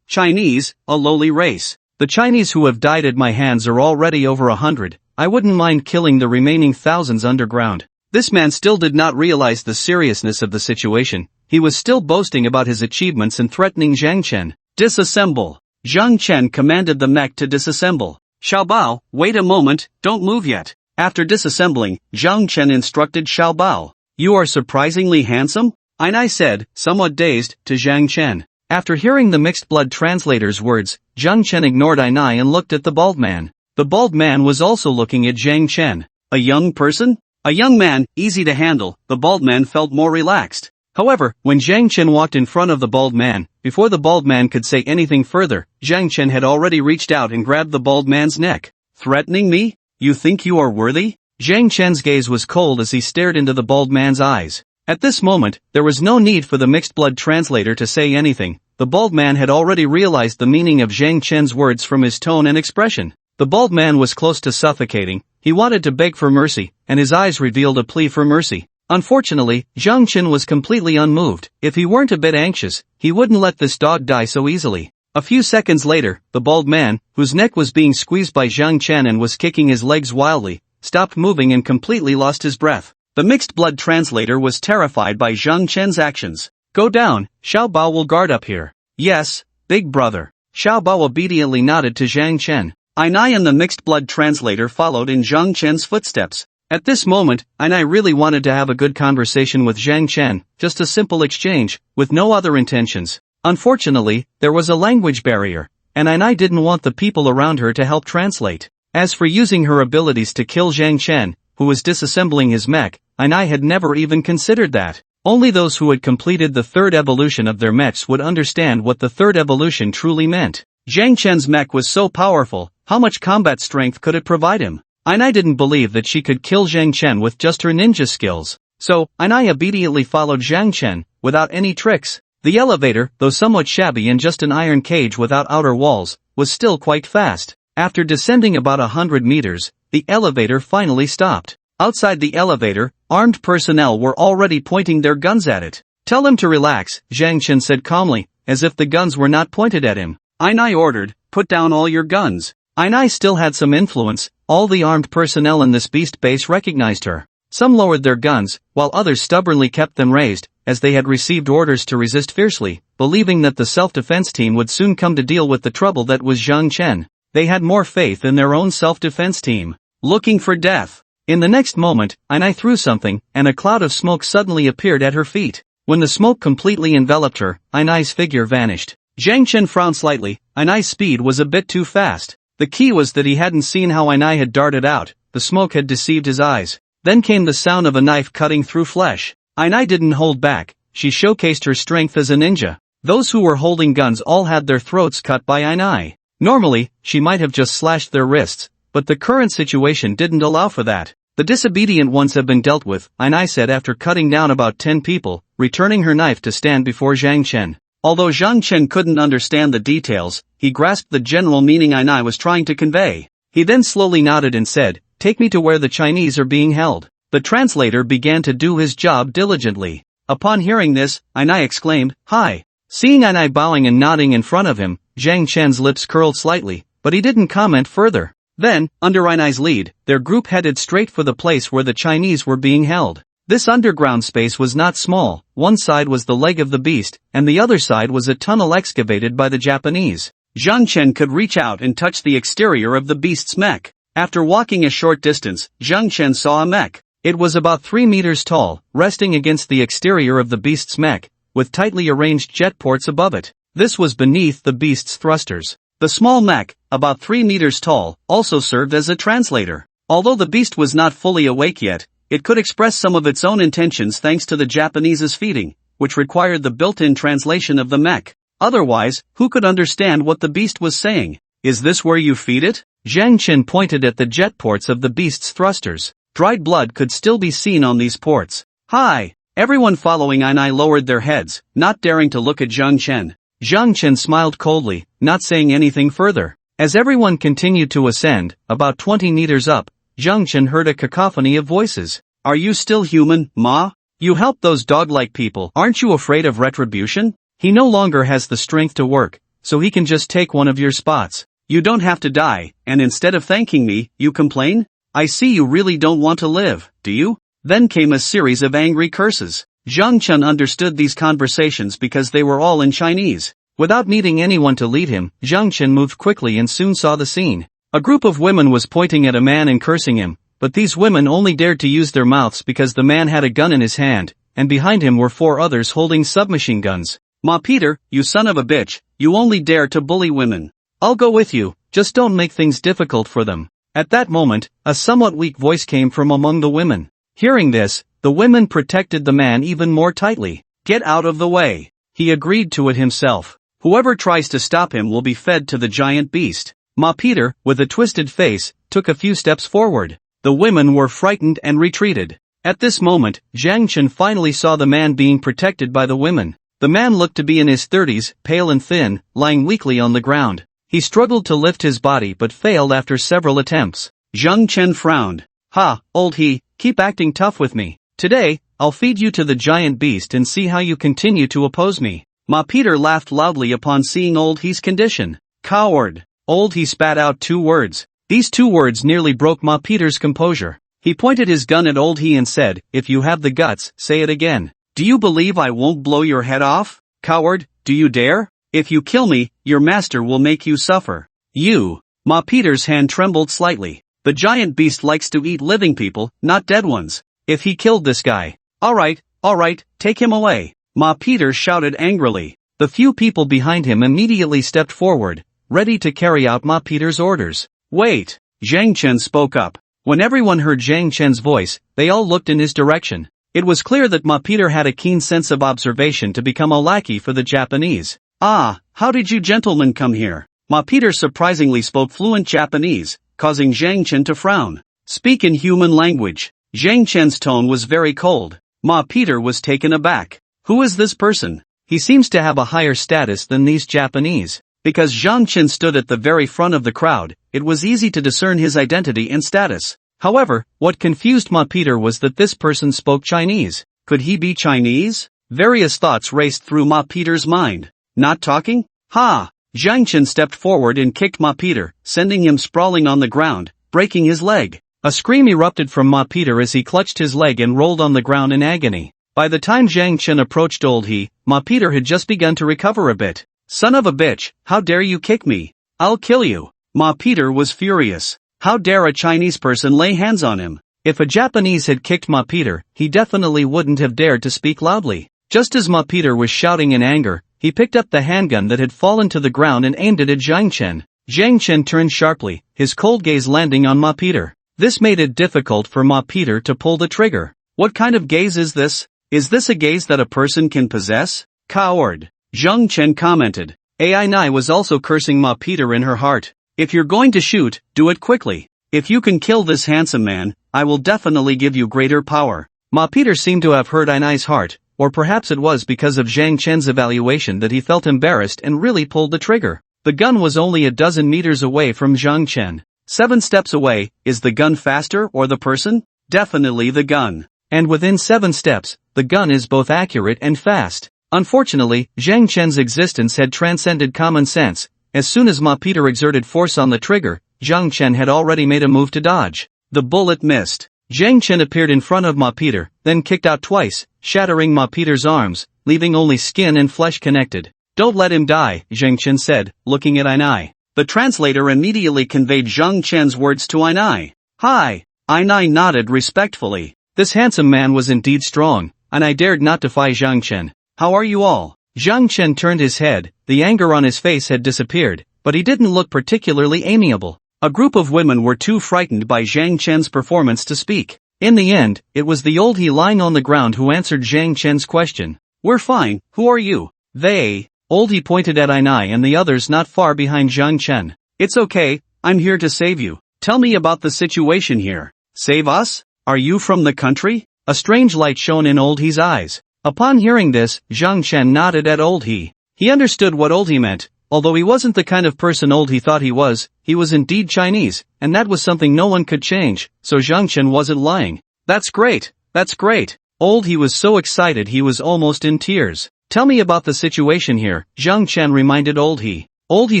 Chinese, a lowly race. The Chinese who have died at my hands are already over 100. I wouldn't mind killing the remaining thousands underground. This man still did not realize the seriousness of the situation. He was still boasting about his achievements and threatening Zhang Chen. Disassemble. Zhang Chen commanded the mech to disassemble. Xiaobao, wait a moment, don't move yet. After disassembling, Zhang Chen instructed Xiaobao. You are surprisingly handsome? Ainai said, somewhat dazed, to Zhang Chen. After hearing the mixed-blood translator's words, Zhang Chen ignored Ainai and looked at the bald man. The bald man was also looking at Zhang Chen. A young person? A young man, easy to handle. The bald man felt more relaxed. However, when Zhang Chen walked in front of the bald man, before the bald man could say anything further, Zhang Chen had already reached out and grabbed the bald man's neck. Threatening me? You think you are worthy? Zhang Chen's gaze was cold as he stared into the bald man's eyes. At this moment, there was no need for the mixed-blood translator to say anything. The bald man had already realized the meaning of Zhang Chen's words from his tone and expression. The bald man was close to suffocating. He wanted to beg for mercy, and his eyes revealed a plea for mercy. Unfortunately, Zhang Chen was completely unmoved. If he weren't a bit anxious, he wouldn't let this dog die so easily. A few seconds later, the bald man, whose neck was being squeezed by Zhang Chen and was kicking his legs wildly, stopped moving and completely lost his breath. The mixed-blood translator was terrified by Zhang Chen's actions. Go down, Xiaobao will guard up here. Yes, big brother. Xiaobao obediently nodded to Zhang Chen. Ainai and the mixed-blood translator followed in Zhang Chen's footsteps. At this moment, Ainai really wanted to have a good conversation with Zhang Chen, just a simple exchange, with no other intentions. Unfortunately, there was a language barrier, and Ainai didn't want the people around her to help translate. As for using her abilities to kill Zhang Chen, who was disassembling his mech, Ainai had never even considered that. Only those who had completed the third evolution of their mechs would understand what the third evolution truly meant. Zhang Chen's mech was so powerful, how much combat strength could it provide him? Ainai didn't believe that she could kill Zhang Chen with just her ninja skills. So, Ainai obediently followed Zhang Chen, without any tricks. The elevator, though somewhat shabby and just an iron cage without outer walls, was still quite fast. After descending about 100 meters, the elevator finally stopped. Outside the elevator, armed personnel were already pointing their guns at it. Tell him to relax, Zhang Chen said calmly, as if the guns were not pointed at him. Ainai ordered, put down all your guns. Ainai still had some influence. All the armed personnel in this beast base recognized her. Some lowered their guns, while others stubbornly kept them raised, as they had received orders to resist fiercely, believing that the self-defense team would soon come to deal with the trouble that was Zhang Chen. They had more faith in their own self-defense team. Looking for death. In the next moment, Ainai threw something, and a cloud of smoke suddenly appeared at her feet. When the smoke completely enveloped her, Ainai's figure vanished. Zhang Chen frowned slightly. Ainai's speed was a bit too fast. The key was that he hadn't seen how Ainai had darted out. The smoke had deceived his eyes. Then came the sound of a knife cutting through flesh. Ainai didn't hold back. She showcased her strength as a ninja. Those who were holding guns all had their throats cut by Ainai. Normally, she might have just slashed their wrists, but the current situation didn't allow for that. The disobedient ones have been dealt with, Ainai said after cutting down about 10 people, returning her knife to stand before Zhang Chen. Although Zhang Chen couldn't understand the details, he grasped the general meaning Ainai was trying to convey. He then slowly nodded and said, "Take me to where the Chinese are being held." The translator began to do his job diligently. Upon hearing this, Ainai exclaimed, "Hi." Seeing Ainai bowing and nodding in front of him, Zhang Chen's lips curled slightly, but he didn't comment further. Then, under Ainai's lead, their group headed straight for the place where the Chinese were being held. This underground space was not small. One side was the leg of the beast, and the other side was a tunnel excavated by the Japanese. Zhang Chen could reach out and touch the exterior of the beast's mech. After walking a short distance, Zhang Chen saw a mech. It was about 3 meters tall, resting against the exterior of the beast's mech, with tightly arranged jet ports above it. This was beneath the beast's thrusters. The small mech, about 3 meters tall, also served as a translator. Although the beast was not fully awake yet, it could express some of its own intentions thanks to the Japanese's feeding, which required the built-in translation of the mech. Otherwise, who could understand what the beast was saying? Is this where you feed it? Zhang Chen pointed at the jet ports of the beast's thrusters. Dried blood could still be seen on these ports. Hi! Everyone following Ainai lowered their heads, not daring to look at Zhang Chen. Zhang Chen smiled coldly, not saying anything further. As everyone continued to ascend, about 20 meters up, Zhang Chen heard a cacophony of voices. Are you still human, Ma? You helped those dog-like people. Aren't you afraid of retribution? He no longer has the strength to work, so he can just take one of your spots. You don't have to die, and instead of thanking me, you complain? I see you really don't want to live, do you? Then came a series of angry curses. Zhang Chen understood these conversations because they were all in Chinese. Without needing anyone to lead him, Zhang Chen moved quickly and soon saw the scene. A group of women was pointing at a man and cursing him, but these women only dared to use their mouths because the man had a gun in his hand, and behind him were 4 others holding submachine guns. Ma Peter, you son of a bitch, you only dare to bully women. I'll go with you, just don't make things difficult for them. At that moment, a somewhat weak voice came from among the women. Hearing this, the women protected the man even more tightly. Get out of the way. He agreed to it himself. Whoever tries to stop him will be fed to the giant beast. Ma Peter, with a twisted face, took a few steps forward. The women were frightened and retreated. At this moment, Zhang Chen finally saw the man being protected by the women. The man looked to be in his 30s, pale and thin, lying weakly on the ground. He struggled to lift his body but failed after several attempts. Zhang Chen frowned. Ha, old he, keep acting tough with me. Today, I'll feed you to the giant beast and see how you continue to oppose me. Ma Peter laughed loudly upon seeing old he's condition. Coward. Old he spat out 2 words. These 2 words nearly broke Ma Peter's composure. He pointed his gun at old he and said, if you have the guts, say it again. Do you believe I won't blow your head off? Coward, do you dare? If you kill me, your master will make you suffer. You. Ma Peter's hand trembled slightly. The giant beast likes to eat living people, not dead ones. If he killed this guy. Alright, take him away. Ma Peter shouted angrily. The few people behind him immediately stepped forward, ready to carry out Ma Peter's orders. Wait. Zhang Chen spoke up. When everyone heard Zhang Chen's voice, they all looked in his direction. It was clear that Ma Peter had a keen sense of observation to become a lackey for the Japanese. Ah, how did you gentlemen come here? Ma Peter surprisingly spoke fluent Japanese, causing Zhang Chen to frown. Speak in human language. Zhang Chen's tone was very cold. Ma Peter was taken aback. Who is this person? He seems to have a higher status than these Japanese. Because Zhang Chen stood at the very front of the crowd, it was easy to discern his identity and status. However, what confused Ma Peter was that this person spoke Chinese. Could he be Chinese? Various thoughts raced through Ma Peter's mind. Not talking? Ha! Zhang Chen stepped forward and kicked Ma Peter, sending him sprawling on the ground, breaking his leg. A scream erupted from Ma Peter as he clutched his leg and rolled on the ground in agony. By the time Zhang Chen approached old he, Ma Peter had just begun to recover a bit. Son of a bitch, how dare you kick me? I'll kill you. Ma Peter was furious. How dare a Chinese person lay hands on him? If a Japanese had kicked Ma Peter, he definitely wouldn't have dared to speak loudly. Just as Ma Peter was shouting in anger, he picked up the handgun that had fallen to the ground and aimed it at Zhang Chen. Zhang Chen turned sharply, his cold gaze landing on Ma Peter. This made it difficult for Ma Peter to pull the trigger. What kind of gaze is this? Is this a gaze that a person can possess? Coward. Zhang Chen commented. Ai Nai was also cursing Ma Peter in her heart. If you're going to shoot, do it quickly. If you can kill this handsome man, I will definitely give you greater power. Ma Peter seemed to have heard Ai Nai's heart, or perhaps it was because of Zhang Chen's evaluation that he felt embarrassed and really pulled the trigger. The gun was only a dozen meters away from Zhang Chen. 7 steps away. Is the gun faster or the person? Definitely the gun. And within 7 steps, the gun is both accurate and fast. Unfortunately, Zhang Chen's existence had transcended common sense. As soon as Ma Peter exerted force on the trigger, Zhang Chen had already made a move to dodge. The bullet missed. Zhang Chen appeared in front of Ma Peter, then kicked out twice, shattering Ma Peter's arms, leaving only skin and flesh connected. Don't let him die, Zhang Chen said, looking at Ai Nai. The translator immediately conveyed Zhang Chen's words to Ai Nai. Hi. Ai Nai nodded respectfully. This handsome man was indeed strong, and I dared not defy Zhang Chen. How are you all? Zhang Chen turned his head, the anger on his face had disappeared, but he didn't look particularly amiable. A group of women were too frightened by Zhang Chen's performance to speak. In the end, it was the old he lying on the ground who answered Zhang Chen's question. We're fine, who are you? They. Old he pointed at Ai Nai and the others not far behind Zhang Chen. It's okay, I'm here to save you. Tell me about the situation here. Save us? Are you from the country? A strange light shone in old he's eyes. Upon hearing this, Zhang Chen nodded at old he. He understood what old he meant. Although he wasn't the kind of person he thought he was indeed Chinese, and that was something no one could change, so Zhang Chen wasn't lying. That's great, that's great. He was so excited he was almost in tears. Tell me about the situation here, Zhang Chen reminded he. He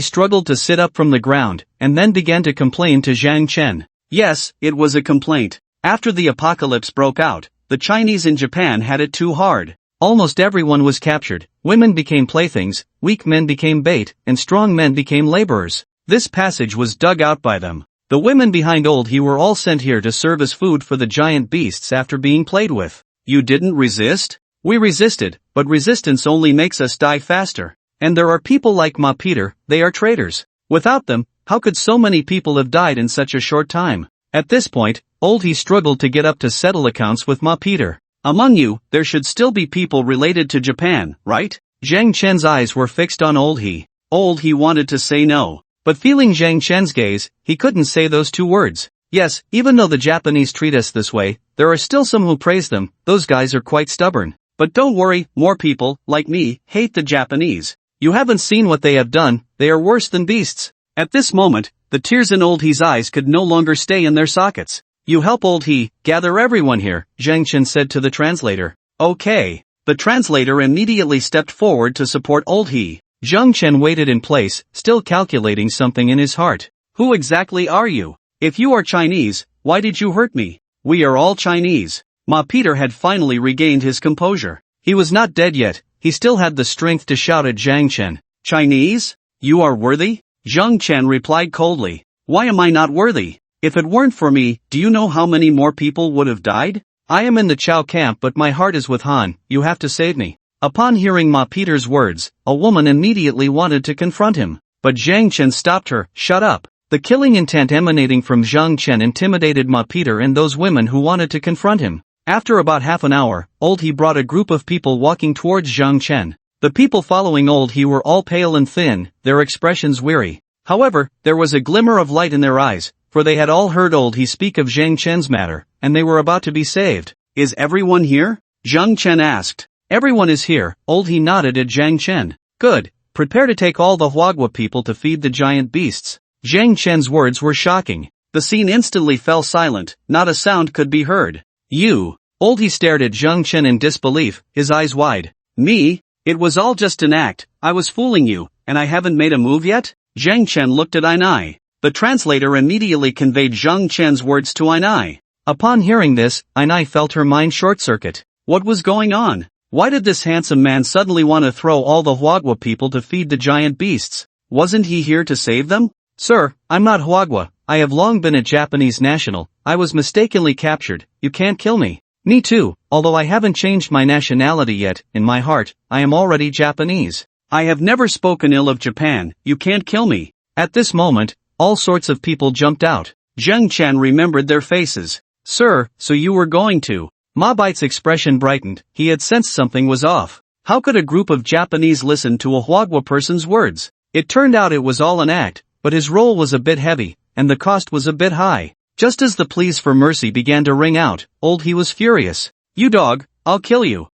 struggled to sit up from the ground, and then began to complain to Zhang Chen. Yes, it was a complaint. After the apocalypse broke out, the Chinese in Japan had it too hard. Almost everyone was captured, women became playthings, weak men became bait, and strong men became laborers. This passage was dug out by them. The women behind he were all sent here to serve as food for the giant beasts after being played with. You didn't resist? We resisted, but resistance only makes us die faster. And there are people like Ma Peter, they are traitors. Without them, how could so many people have died in such a short time? At this point, he struggled to get up to settle accounts with Ma Peter. Among you, there should still be people related to Japan, right? Zhang Chen's eyes were fixed on he. He wanted to say no. But feeling Zhang Chen's gaze, he couldn't say those two words. Yes, even though the Japanese treat us this way, there are still some who praise them. Those guys are quite stubborn. But don't worry, more people, like me, hate the Japanese. You haven't seen what they have done, they are worse than beasts. At this moment, the tears in he's eyes could no longer stay in their sockets. You help he, gather everyone here, Zhang Chen said to the translator. Okay. The translator immediately stepped forward to support he. Zhang Chen waited in place, still calculating something in his heart. Who exactly are you? If you are Chinese, why did you hurt me? We are all Chinese. Ma Peter had finally regained his composure. He was not dead yet, he still had the strength to shout at Zhang Chen. Chinese? You are worthy? Zhang Chen replied coldly. Why am I not worthy? If it weren't for me, do you know how many more people would have died? I am in the Chao camp but my heart is with Han, you have to save me. Upon hearing Ma Peter's words, a woman immediately wanted to confront him. But Zhang Chen stopped her. Shut up. The killing intent emanating from Zhang Chen intimidated Ma Peter and those women who wanted to confront him. After about half an hour, he brought a group of people walking towards Zhang Chen. The people following he were all pale and thin, their expressions weary. However, there was a glimmer of light in their eyes, for they had all heard he speak of Zhang Chen's matter, and they were about to be saved. Is everyone here? Zhang Chen asked. Everyone is here, he nodded at Zhang Chen. Good, prepare to take all the Huagua people to feed the giant beasts. Zhang Chen's words were shocking. The scene instantly fell silent, not a sound could be heard. You. He stared at Zhang Chen in disbelief, his eyes wide. Me? It was all just an act, I was fooling you, and I haven't made a move yet? Zhang Chen looked at Ainai. The translator immediately conveyed Zhang Chen's words to Ainai. Upon hearing this, Ainai felt her mind short-circuit. What was going on? Why did this handsome man suddenly want to throw all the Huagua people to feed the giant beasts? Wasn't he here to save them? Sir, I'm not Huagua, I have long been a Japanese national, I was mistakenly captured, you can't kill me. Me too, although I haven't changed my nationality yet, in my heart, I am already Japanese. I have never spoken ill of Japan, you can't kill me. At this moment, all sorts of people jumped out. Zhang Chen remembered their faces. Sir, so you were going to. Ma Bait's expression brightened, he had sensed something was off. How could a group of Japanese listen to a Huagua person's words? It turned out it was all an act, but his role was a bit heavy, and the cost was a bit high. Just as the pleas for mercy began to ring out, he was furious. You dog, I'll kill you.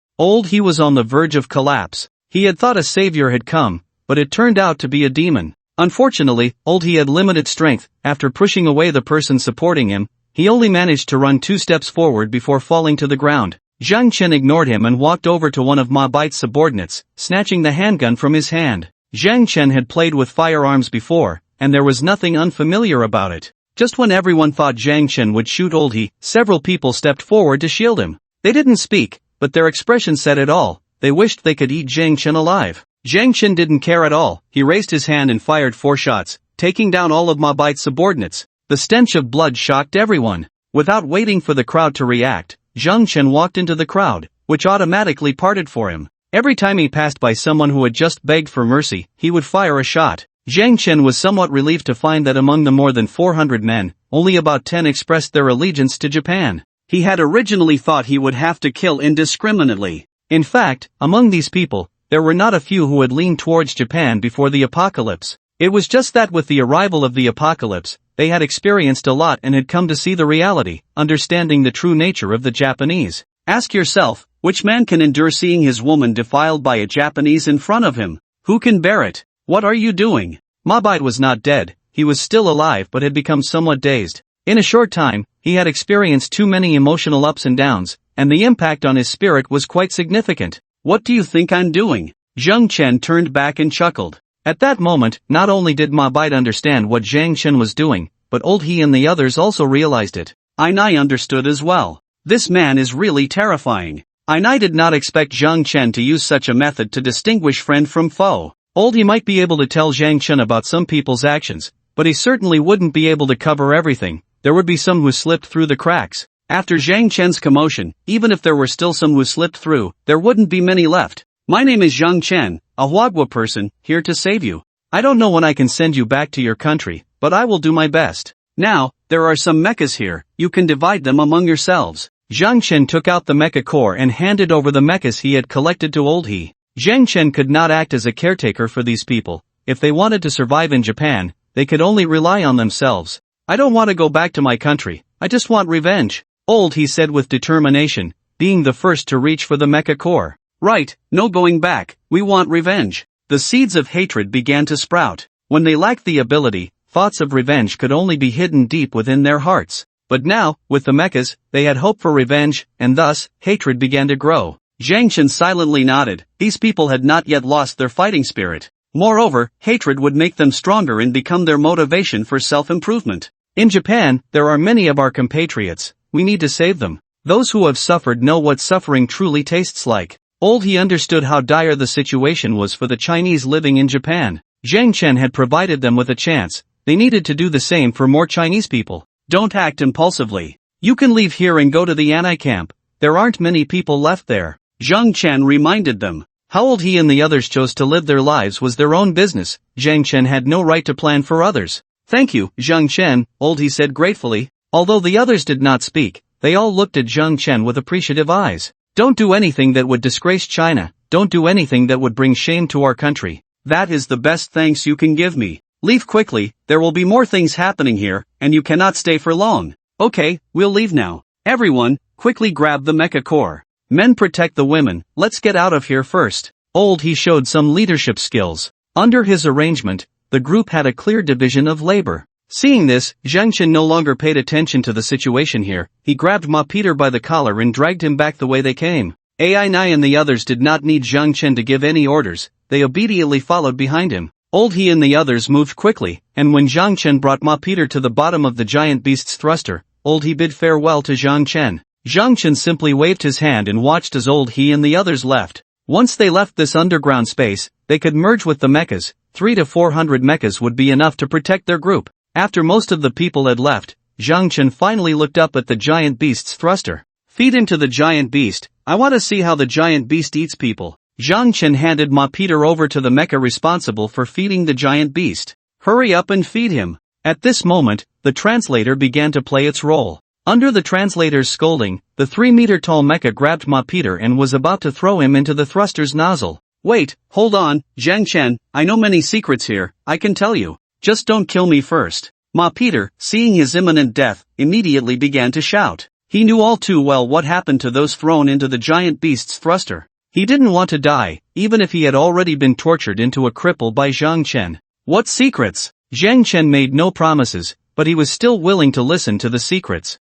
He was on the verge of collapse. He had thought a savior had come, but it turned out to be a demon. Unfortunately, he had limited strength. After pushing away the person supporting him, he only managed to run 2 steps forward before falling to the ground. Zhang Chen ignored him and walked over to one of Ma Bait's subordinates, snatching the handgun from his hand. Zhang Chen had played with firearms before, and there was nothing unfamiliar about it. Just when everyone thought Zhang Chen would shoot several people stepped forward to shield him. They didn't speak, but their expression said it all. They wished they could eat Zhang Chen alive. Zhang Chen didn't care at all. He raised his hand and fired 4 shots, taking down all of Ma Bait's subordinates. The stench of blood shocked everyone. Without waiting for the crowd to react, Zhang Chen walked into the crowd, which automatically parted for him. Every time he passed by someone who had just begged for mercy, he would fire a shot. Zhang Chen was somewhat relieved to find that among the more than 400 men, only about 10 expressed their allegiance to Japan. He had originally thought he would have to kill indiscriminately. In fact, among these people, there were not a few who had leaned towards Japan before the apocalypse. It was just that with the arrival of the apocalypse, they had experienced a lot and had come to see the reality, understanding the true nature of the Japanese. Ask yourself, which man can endure seeing his woman defiled by a Japanese in front of him? Who can bear it? What are you doing? Mobite was not dead, he was still alive but had become somewhat dazed. In a short time, he had experienced too many emotional ups and downs, and the impact on his spirit was quite significant. What do you think I'm doing? Zhang Chen turned back and chuckled. At that moment, not only did Mobite understand what Zhang Chen was doing, but Old He and the others also realized it. Ainai understood as well. This man is really terrifying. Ainai did not expect Zhang Chen to use such a method to distinguish friend from foe. Old He might be able to tell Zhang Chen about some people's actions, but he certainly wouldn't be able to cover everything. There would be some who slipped through the cracks. After Zhang Chen's commotion, even if there were still some who slipped through, there wouldn't be many left. My name is Zhang Chen, a Huagua person, here to save you. I don't know when I can send you back to your country, but I will do my best. Now, there are some mechas here, you can divide them among yourselves. Zhang Chen took out the mecha core and handed over the mechas he had collected to Old He. Zhang Chen could not act as a caretaker for these people. If they wanted to survive in Japan, they could only rely on themselves. I don't want to go back to my country, I just want revenge. Old He said with determination, being the first to reach for the mecha core. Right, no going back, we want revenge. The seeds of hatred began to sprout. When they lacked the ability, thoughts of revenge could only be hidden deep within their hearts. But now, with the mechas, they had hope for revenge, and thus, hatred began to grow. Zhang Chen silently nodded. These people had not yet lost their fighting spirit. Moreover, hatred would make them stronger and become their motivation for self-improvement. In Japan, there are many of our compatriots. We need to save them. Those who have suffered know what suffering truly tastes like. Old He understood how dire the situation was for the Chinese living in Japan. Zhang Chen had provided them with a chance. They needed to do the same for more Chinese people. Don't act impulsively. You can leave here and go to the Anai camp. There aren't many people left there. Zhang Chen reminded them. How Old He and the others chose to live their lives was their own business. Zhang Chen had no right to plan for others. Thank you, Zhang Chen, Old He said gratefully. Although the others did not speak, they all looked at Zhang Chen with appreciative eyes. Don't do anything that would disgrace China. Don't do anything that would bring shame to our country. That is the best thanks you can give me. Leave quickly, there will be more things happening here, and you cannot stay for long. Okay, we'll leave now. Everyone, quickly grab the mecha core. Men protect the women, let's get out of here first. Old He showed some leadership skills. Under his arrangement, the group had a clear division of labor. Seeing this, Zhang Chen no longer paid attention to the situation here. He grabbed Ma Peter by the collar and dragged him back the way they came. Ai Nai and the others did not need Zhang Chen to give any orders, they obediently followed behind him. Old He and the others moved quickly, and when Zhang Chen brought Ma Peter to the bottom of the giant beast's thruster, Old He bid farewell to Zhang Chen. Zhang Chen simply waved his hand and watched as Old He and the others left. Once they left this underground space, they could merge with the mechas. 300 to 400 mechas would be enough to protect their group. After most of the people had left, Zhang Chen finally looked up at the giant beast's thruster. Feed him to the giant beast, I want to see how the giant beast eats people. Zhang Chen handed Ma Peter over to the mecha responsible for feeding the giant beast. Hurry up and feed him. At this moment, the translator began to play its role. Under the translator's scolding, the 3-meter-tall mecha grabbed Ma Peter and was about to throw him into the thruster's nozzle. Wait, hold on, Zhang Chen, I know many secrets here, I can tell you. Just don't kill me first. Ma Peter, seeing his imminent death, immediately began to shout. He knew all too well what happened to those thrown into the giant beast's thruster. He didn't want to die, even if he had already been tortured into a cripple by Zhang Chen. What secrets? Zhang Chen made no promises, but he was still willing to listen to the secrets.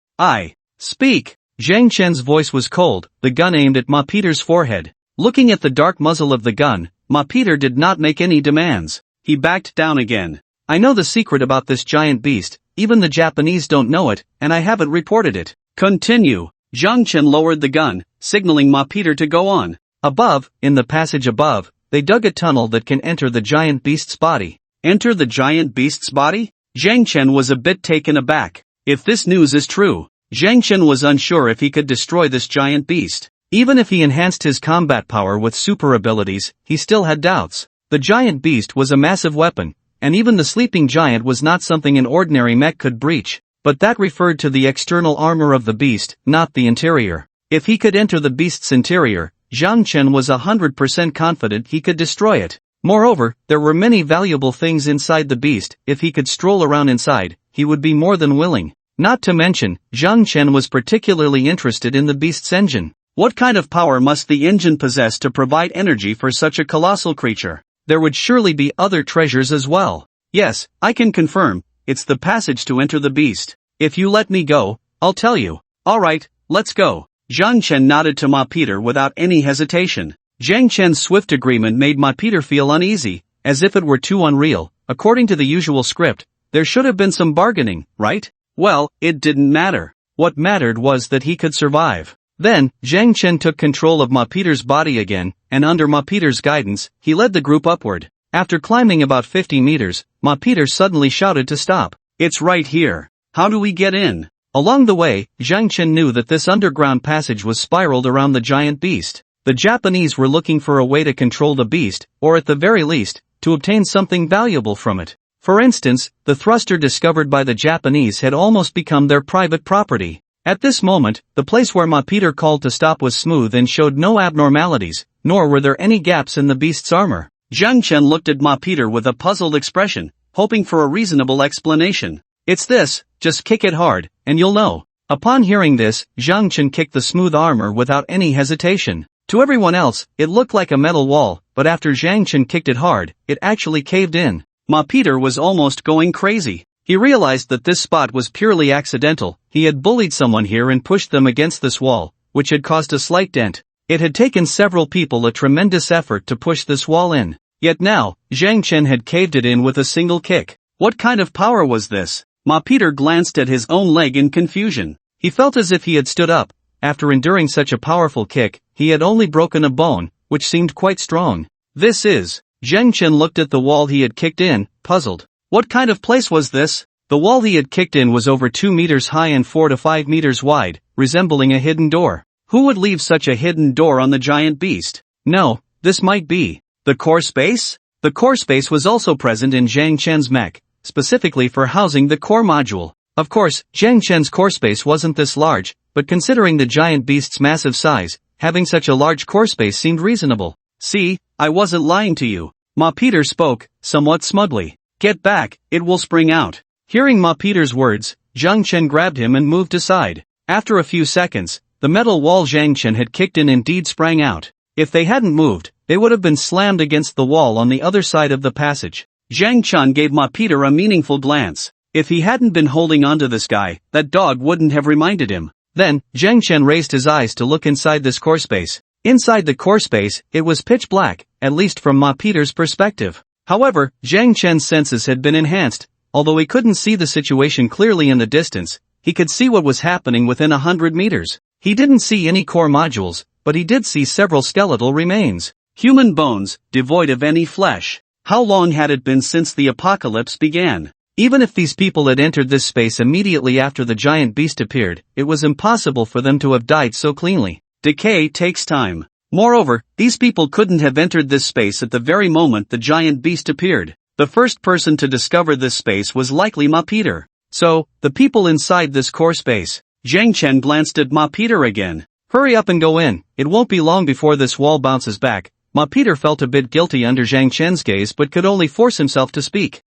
Speak. Zhang Chen's voice was cold, the gun aimed at Ma Peter's forehead. Looking at the dark muzzle of the gun, Ma Peter did not make any demands. He backed down again. I know the secret about this giant beast, even the Japanese don't know it, and I haven't reported it. Continue. Zhang Chen lowered the gun, signaling Ma Peter to go on. Above, in the passage above, they dug a tunnel that can enter the giant beast's body. Enter the giant beast's body? Zhang Chen was a bit taken aback. If this news is true, Zhang Chen was unsure if he could destroy this giant beast. Even if he enhanced his combat power with super abilities, he still had doubts. The giant beast was a massive weapon, and even the sleeping giant was not something an ordinary mech could breach. But that referred to the external armor of the beast, not the interior. If he could enter the beast's interior, Zhang Chen was 100% confident he could destroy it. Moreover, there were many valuable things inside the beast. If he could stroll around inside, he would be more than willing. Not to mention, Zhang Chen was particularly interested in the beast's engine. What kind of power must the engine possess to provide energy for such a colossal creature? there would surely be other treasures as well. Yes, I can confirm, it's the passage to enter the beast. If you let me go, I'll tell you. Alright, let's go. Zhang Chen nodded to Ma Peter without any hesitation. Zhang Chen's swift agreement made Ma Peter feel uneasy, as if it were too unreal. According to the usual script, there should have been some bargaining, right? Well, it didn't matter. What mattered was that he could survive. Then, Zhang Chen took control of Ma Peter's body again, and under Ma Peter's guidance, he led the group upward. After climbing about 50 meters, Ma Peter suddenly shouted to stop. It's right here. How do we get in? Along the way, Zhang Chen knew that this underground passage was spiraled around the giant beast. The Japanese were looking for a way to control the beast, or at the very least, to obtain something valuable from it. For instance, the thruster discovered by the Japanese had almost become their private property. At this moment, the place where Ma Peter called to stop was smooth and showed no abnormalities, nor were there any gaps in the beast's armor. Zhang Chen looked at Ma Peter with a puzzled expression, hoping for a reasonable explanation. It's this, just kick it hard, and you'll know. Upon hearing this, Zhang Chen kicked the smooth armor without any hesitation. To everyone else, it looked like a metal wall, but after Zhang Chen kicked it hard, it actually caved in. Ma Peter was almost going crazy. He realized that this spot was purely accidental. He had bullied someone here and pushed them against this wall, which had caused a slight dent. It had taken several people a tremendous effort to push this wall in. Yet now, Zhang Chen had caved it in with a single kick. What kind of power was this? Ma Peter glanced at his own leg in confusion. He felt as if he had stood up. After enduring such a powerful kick, he had only broken a bone, which seemed quite strong. This is... Zhang Chen looked at the wall he had kicked in, puzzled. What kind of place was this? The wall he had kicked in was over 2 meters high and 4 to 5 meters wide, resembling a hidden door. Who would leave such a hidden door on the giant beast? No, this might be the core space? The core space was also present in Zhang Chen's mech, specifically for housing the core module. Of course, Zhang Chen's core space wasn't this large, but considering the giant beast's massive size, having such a large core space seemed reasonable. See, I wasn't lying to you. Ma Peter spoke, somewhat smugly. Get back, it will spring out. Hearing Ma Peter's words, Zhang Chen grabbed him and moved aside. After a few seconds, the metal wall Zhang Chen had kicked in indeed sprang out. If they hadn't moved, they would have been slammed against the wall on the other side of the passage. Zhang Chen gave Ma Peter a meaningful glance. If he hadn't been holding onto this guy, that dog wouldn't have reminded him. Then, Zhang Chen raised his eyes to look inside this core space. Inside the core space, it was pitch black, at least from Ma Peter's perspective. However, Zhang Chen's senses had been enhanced. Although he couldn't see the situation clearly in the distance, he could see what was happening within 100 meters. He didn't see any core modules, but he did see several skeletal remains. Human bones, devoid of any flesh. How long had it been since the apocalypse began? Even if these people had entered this space immediately after the giant beast appeared, it was impossible for them to have died so cleanly. Decay takes time. Moreover, these people couldn't have entered this space at the very moment the giant beast appeared. The first person to discover this space was likely Ma Peter. So, the people inside this core space. Zhang Chen glanced at Ma Peter again. Hurry up and go in, it won't be long before this wall bounces back. Ma Peter felt a bit guilty under Zhang Chen's gaze but could only force himself to speak.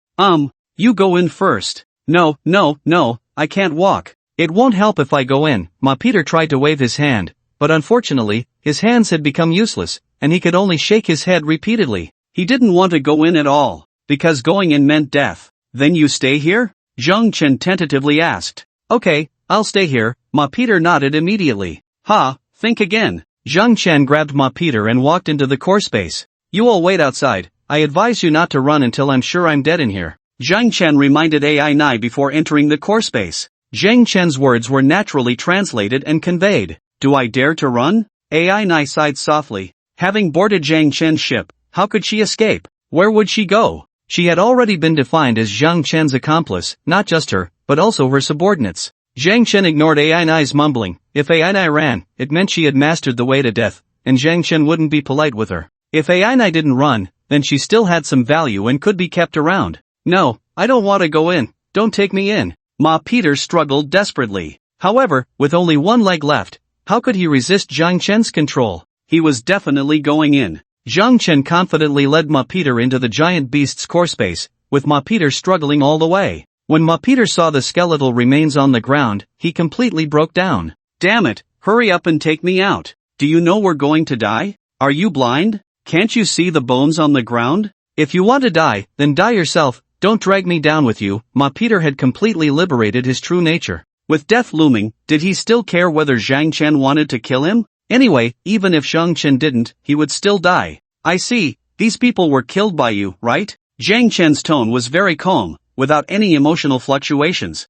You go in first. No, I can't walk. It won't help if I go in. Ma Peter tried to wave his hand, but unfortunately, his hands had become useless, and he could only shake his head repeatedly. He didn't want to go in at all, because going in meant death. Then you stay here? Zhang Chen tentatively asked. Okay, I'll stay here. Ma Peter nodded immediately. Think again. Zhang Chen grabbed Ma Peter and walked into the core space. You all wait outside. I advise you not to run until I'm sure I'm dead in here. Zhang Chen reminded AI Nai before entering the core space. Zhang Chen's words were naturally translated and conveyed. Do I dare to run? AI Nai sighed softly. Having boarded Zhang Chen's ship, how could she escape? Where would she go? She had already been defined as Zhang Chen's accomplice, not just her, but also her subordinates. Zhang Chen ignored AI Nai's mumbling. If AI Nai ran, it meant she had mastered the way to death, and Zhang Chen wouldn't be polite with her. If AI Nai didn't run, then she still had some value and could be kept around. No, I don't want to go in. Don't take me in. Ma Peter struggled desperately. However, with only one leg left, how could he resist Zhang Chen's control? He was definitely going in. Zhang Chen confidently led Ma Peter into the giant beast's core space, with Ma Peter struggling all the way. When Ma Peter saw the skeletal remains on the ground, he completely broke down. Damn it, hurry up and take me out. Do you know we're going to die? Are you blind? Can't you see the bones on the ground? If you want to die, then die yourself, don't drag me down with you. Peter had completely liberated his true nature. With death looming, did he still care whether Zhang Chen wanted to kill him? Anyway, even if Zhang Chen didn't, he would still die. I see, these people were killed by you, right? Zhang Chen's tone was very calm, without any emotional fluctuations.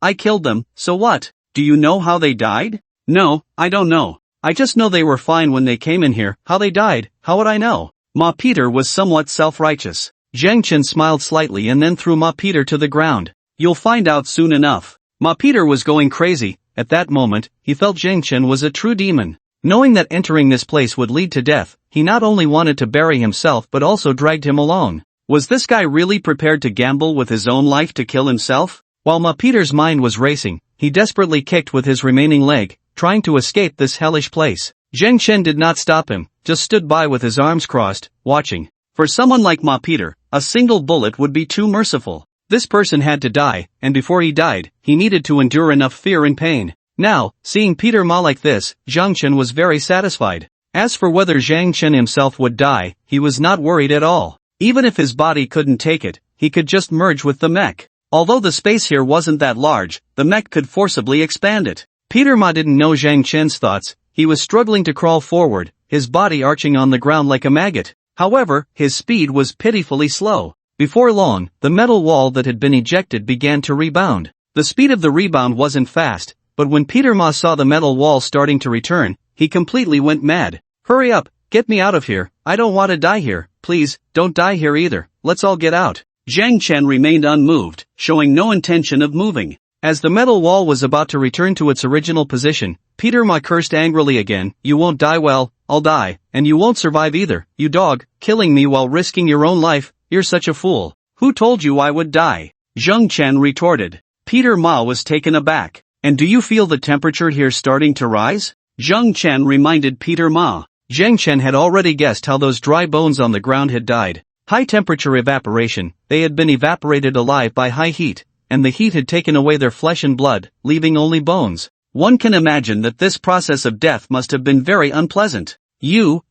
I killed them, so what? Do you know how they died? No, I don't know. I just know they were fine when they came in here. How they died, how would I know? Peter was somewhat self-righteous. Zhang Chen smiled slightly and then threw Peter to the ground. You'll find out soon enough. Peter was going crazy. At that moment, he felt Zhang Chen was a true demon. Knowing that entering this place would lead to death, he not only wanted to bury himself but also dragged him along. Was this guy really prepared to gamble with his own life to kill himself? While Peter's mind was racing, he desperately kicked with his remaining leg, trying to escape this hellish place. Zhang Chen did not stop him, just stood by with his arms crossed, watching. For someone like Peter, a single bullet would be too merciful. This person had to die, and before he died, he needed to endure enough fear and pain. Now, seeing Peter Ma like this, Zhang Chen was very satisfied. As for whether Zhang Chen himself would die, he was not worried at all. Even if his body couldn't take it, he could just merge with the mech. Although the space here wasn't that large, the mech could forcibly expand it. Peter Ma didn't know Zhang Chen's thoughts. He was struggling to crawl forward, his body arching on the ground like a maggot. However, his speed was pitifully slow. Before long, the metal wall that had been ejected began to rebound. The speed of the rebound wasn't fast, but when Peter Ma saw the metal wall starting to return, he completely went mad. Hurry up, get me out of here, I don't want to die here, please, don't die here either, let's all get out. Zhang Chen remained unmoved, showing no intention of moving. As the metal wall was about to return to its original position, Peter Ma cursed angrily again. You won't die, well, I'll die, and you won't survive either, you dog, killing me while risking your own life, you're such a fool. Who told you I would die? Zhang Chen retorted. Peter Ma was taken aback. And do you feel the temperature here starting to rise? Zhang Chen reminded Peter Ma. Zhang Chen had already guessed how those dry bones on the ground had died. High temperature evaporation, they had been evaporated alive by high heat, and the heat had taken away their flesh and blood, leaving only bones. One can imagine that this process of death must have been very unpleasant. The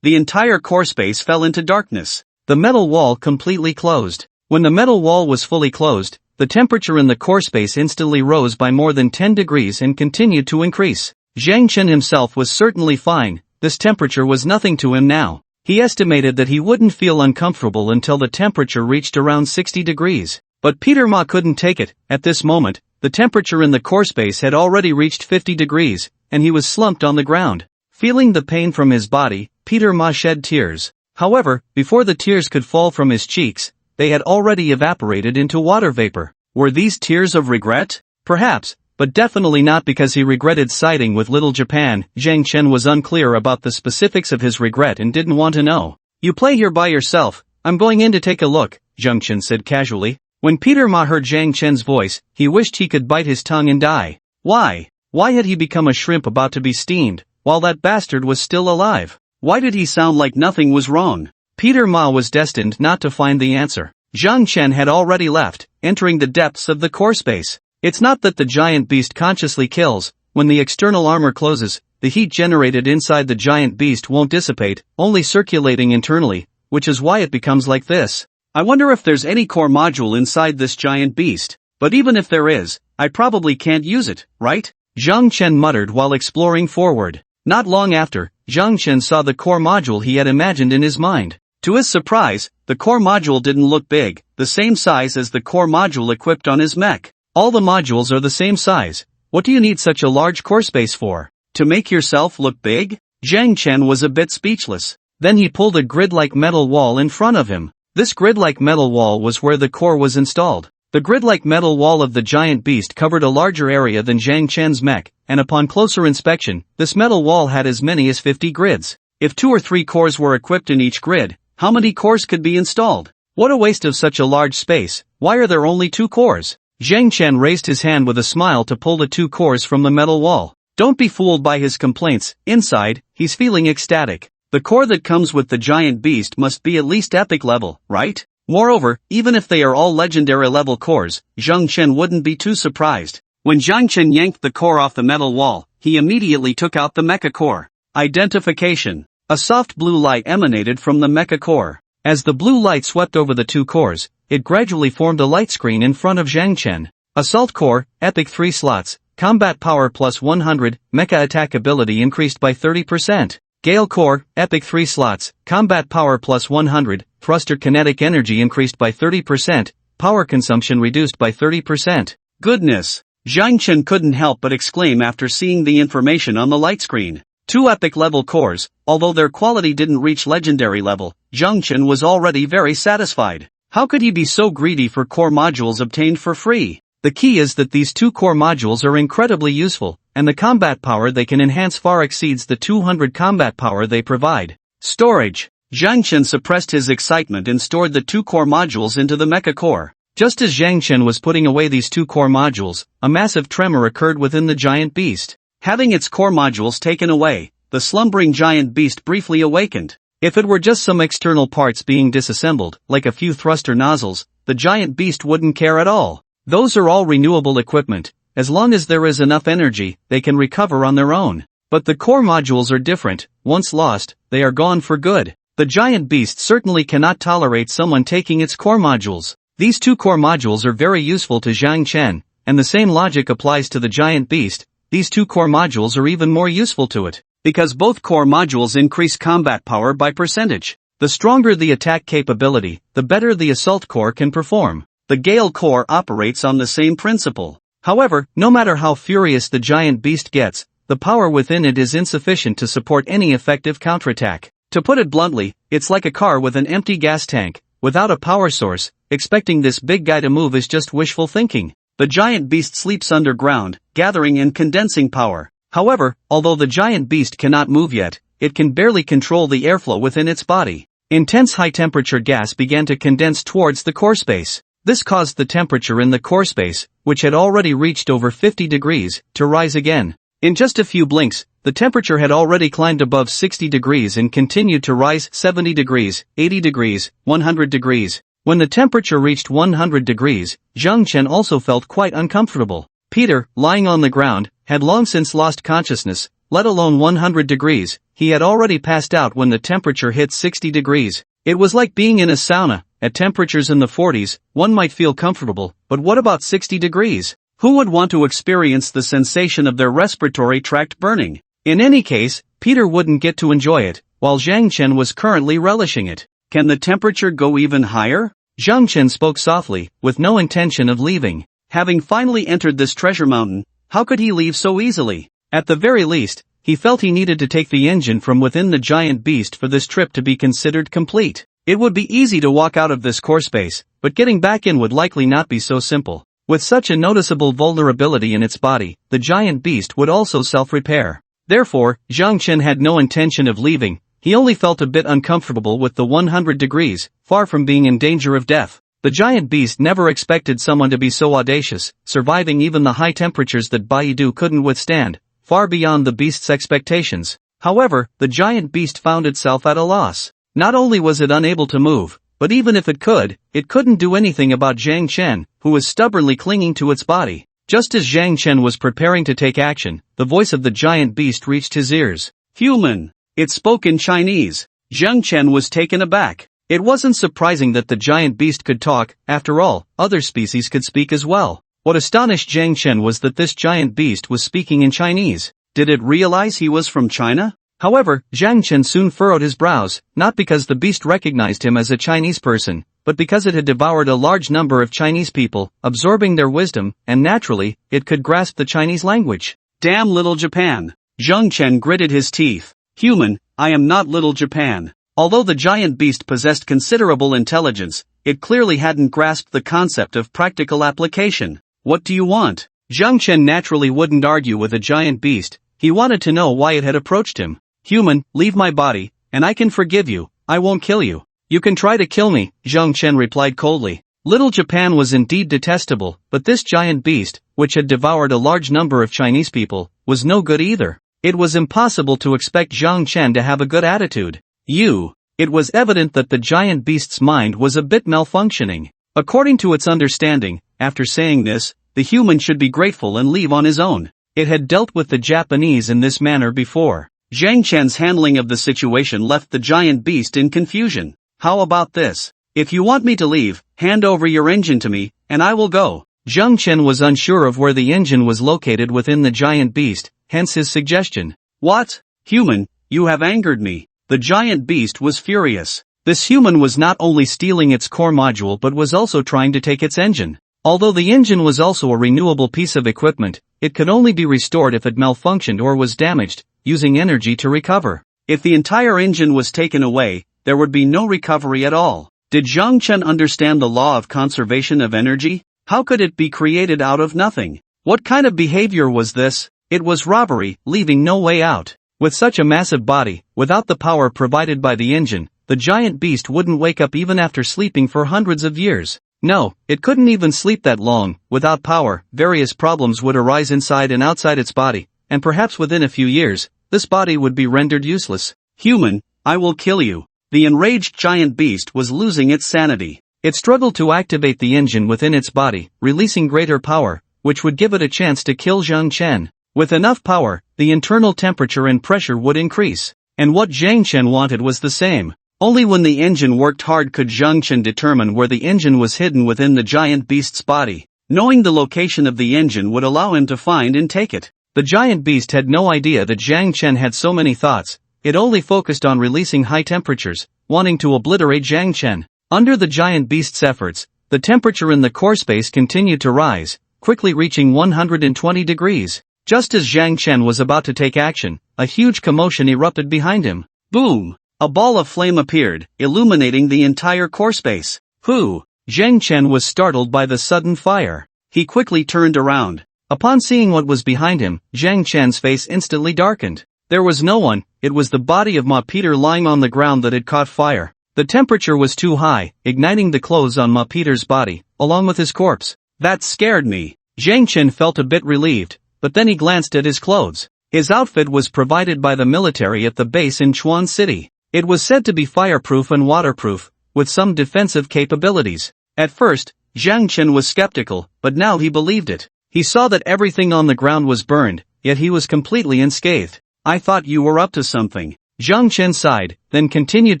entire core space fell into darkness. The metal wall completely closed. When the metal wall was fully closed, the temperature in the core space instantly rose by more than 10 degrees and continued to increase. Zhang Chen himself was certainly fine. This temperature was nothing to him now. He estimated that he wouldn't feel uncomfortable until the temperature reached around 60 degrees. But Peter Ma couldn't take it. At this moment, the temperature in the core space had already reached 50 degrees, and he was slumped on the ground. Feeling the pain from his body, Peter Ma shed tears. However, before the tears could fall from his cheeks, they had already evaporated into water vapor. Were these tears of regret? Perhaps, but definitely not because he regretted siding with Little Japan. Zhang Chen was unclear about the specifics of his regret and didn't want to know. You play here by yourself, I'm going in to take a look, Zhang Chen said casually. When Peter Ma heard Zhang Chen's voice, he wished he could bite his tongue and die. Why? Why had he become a shrimp about to be steamed, while that bastard was still alive? Why did he sound like nothing was wrong? Peter Ma was destined not to find the answer. Zhang Chen had already left, entering the depths of the core space. It's not that the giant beast consciously kills. When the external armor closes, the heat generated inside the giant beast won't dissipate, only circulating internally, which is why it becomes like this. I wonder if there's any core module inside this giant beast. But even if there is, I probably can't use it, right? Zhang Chen muttered while exploring forward. Not long after, Zhang Chen saw the core module he had imagined in his mind. To his surprise, the core module didn't look big, the same size as the core module equipped on his mech. All the modules are the same size. What do you need such a large core space for? To make yourself look big? Zhang Chen was a bit speechless. Then he pulled a grid-like metal wall in front of him. This grid-like metal wall was where the core was installed. The grid-like metal wall of the giant beast covered a larger area than Zhang Chen's mech, and upon closer inspection, this metal wall had as many as 50 grids. If 2 or 3 cores were equipped in each grid, how many cores could be installed? What a waste of such a large space. Why are there only 2 cores? Zhang Chen raised his hand with a smile to pull the 2 cores from the metal wall. Don't be fooled by his complaints. Inside, he's feeling ecstatic. The core that comes with the giant beast must be at least epic level, right? Moreover, even if they are all legendary level cores, Zhang Chen wouldn't be too surprised. When Zhang Chen yanked the core off the metal wall, he immediately took out the mecha core. Identification. A soft blue light emanated from the mecha core. As the blue light swept over the two cores, it gradually formed a light screen in front of Zhang Chen. Assault core, epic 3 slots, combat power plus 100, mecha attack ability increased by 30%. Gale core, epic 3 slots, combat power plus 100, thruster kinetic energy increased by 30%, power consumption reduced by 30%. Goodness! Zhang Chen couldn't help but exclaim after seeing the information on the light screen. 2 epic level cores, although their quality didn't reach legendary level, Zhang Chen was already very satisfied. How could he be so greedy for core modules obtained for free? The key is that these 2 core modules are incredibly useful, and the combat power they can enhance far exceeds the 200 combat power they provide. Storage. Zhang Chen suppressed his excitement and stored the 2 core modules into the mecha core. Just as Zhang Chen was putting away these 2 core modules, a massive tremor occurred within the giant beast. Having its core modules taken away, the slumbering giant beast briefly awakened. If it were just some external parts being disassembled, like a few thruster nozzles, the giant beast wouldn't care at all. Those are all renewable equipment. As long as there is enough energy, they can recover on their own. But the core modules are different. Once lost, they are gone for good. The giant beast certainly cannot tolerate someone taking its core modules. These 2 core modules are very useful to Zhang Chen, and the same logic applies to the giant beast. These 2 core modules are even more useful to it, because both core modules increase combat power by percentage. The stronger the attack capability, the better the assault core can perform. The Gale core operates on the same principle. However, no matter how furious the giant beast gets, the power within it is insufficient to support any effective counterattack. To put it bluntly, it's like a car with an empty gas tank, without a power source. Expecting this big guy to move is just wishful thinking. The giant beast sleeps underground, gathering and condensing power. However, although the giant beast cannot move yet, it can barely control the airflow within its body. Intense high-temperature gas began to condense towards the core space. This caused the temperature in the core space, which had already reached over 50 degrees, to rise again. In just a few blinks, the temperature had already climbed above 60 degrees and continued to rise 70 degrees, 80 degrees, 100 degrees. When the temperature reached 100 degrees, Zhang Chen also felt quite uncomfortable. Peter, lying on the ground, had long since lost consciousness, let alone 100 degrees. He had already passed out when the temperature hit 60 degrees. It was like being in a sauna. At temperatures in the 40s, one might feel comfortable, but what about 60 degrees? Who would want to experience the sensation of their respiratory tract burning? In any case, Peter wouldn't get to enjoy it, while Zhang Chen was currently relishing it. Can the temperature go even higher? Zhang Chen spoke softly, with no intention of leaving. Having finally entered this treasure mountain, how could he leave so easily? At the very least, he felt he needed to take the engine from within the giant beast for this trip to be considered complete. It would be easy to walk out of this core space, but getting back in would likely not be so simple. With such a noticeable vulnerability in its body, the giant beast would also self-repair. Therefore, Zhang Chen had no intention of leaving. He only felt a bit uncomfortable with the 100 degrees, far from being in danger of death. The giant beast never expected someone to be so audacious, surviving even the high temperatures that Baidu couldn't withstand, far beyond the beast's expectations. However, the giant beast found itself at a loss. Not only was it unable to move, but even if it couldn't do anything about Zhang Chen, who was stubbornly clinging to its body. Just as Zhang Chen was preparing to take action, the voice of the giant beast reached his ears. Human! It spoke in Chinese. Zhang Chen was taken aback. It wasn't surprising that the giant beast could talk. After all, other species could speak as well. What astonished Zhang Chen was that this giant beast was speaking in Chinese. Did it realize he was from China? However, Zhang Chen soon furrowed his brows, not because the beast recognized him as a Chinese person, but because it had devoured a large number of Chinese people, absorbing their wisdom, and naturally, it could grasp the Chinese language. Damn little Japan! Zhang Chen gritted his teeth. Human, I am not little Japan. Although the giant beast possessed considerable intelligence, it clearly hadn't grasped the concept of practical application. What do you want? Zhang Chen naturally wouldn't argue with a giant beast. He wanted to know why it had approached him. Human, leave my body, and I can forgive you. I won't kill you. You can try to kill me, Zhang Chen replied coldly. Little Japan was indeed detestable, but this giant beast, which had devoured a large number of Chinese people, was no good either. It was impossible to expect Zhang Chen to have a good attitude. It was evident that the giant beast's mind was a bit malfunctioning. According to its understanding, after saying this, the human should be grateful and leave on his own. It had dealt with the Japanese in this manner before. Zhang Chen's handling of the situation left the giant beast in confusion. How about this? If you want me to leave, hand over your engine to me, and I will go. Zhang Chen was unsure of where the engine was located within the giant beast, hence his suggestion. What? Human, you have angered me. The giant beast was furious. This human was not only stealing its core module but was also trying to take its engine. Although the engine was also a renewable piece of equipment, it could only be restored if it malfunctioned or was damaged, using energy to recover. If the entire engine was taken away, there would be no recovery at all. Did Zhang Chen understand the law of conservation of energy? How could it be created out of nothing? What kind of behavior was this? It was robbery, leaving no way out. With such a massive body, without the power provided by the engine, the giant beast wouldn't wake up even after sleeping for hundreds of years. No, it couldn't even sleep that long. Without power, various problems would arise inside and outside its body, and perhaps within a few years, this body would be rendered useless. Human, I will kill you. The enraged giant beast was losing its sanity. It struggled to activate the engine within its body, releasing greater power, which would give it a chance to kill Zhang Chen. With enough power, the internal temperature and pressure would increase. And what Zhang Chen wanted was the same. Only when the engine worked hard could Zhang Chen determine where the engine was hidden within the giant beast's body. Knowing the location of the engine would allow him to find and take it. The giant beast had no idea that Zhang Chen had so many thoughts. It only focused on releasing high temperatures, wanting to obliterate Zhang Chen. Under the giant beast's efforts, the temperature in the core space continued to rise, quickly reaching 120 degrees. Just as Zhang Chen was about to take action, a huge commotion erupted behind him. Boom! A ball of flame appeared, illuminating the entire core space. Who? Zhang Chen was startled by the sudden fire. He quickly turned around. Upon seeing what was behind him, Zhang Chen's face instantly darkened. There was no one, it was the body of Ma Peter lying on the ground that had caught fire. The temperature was too high, igniting the clothes on Ma Peter's body, along with his corpse. That scared me. Zhang Chen felt a bit relieved, but then he glanced at his clothes. His outfit was provided by the military at the base in Chuan City. It was said to be fireproof and waterproof, with some defensive capabilities. At first, Zhang Chen was skeptical, but now he believed it. He saw that everything on the ground was burned, yet he was completely unscathed. I thought you were up to something. Zhang Chen sighed, then continued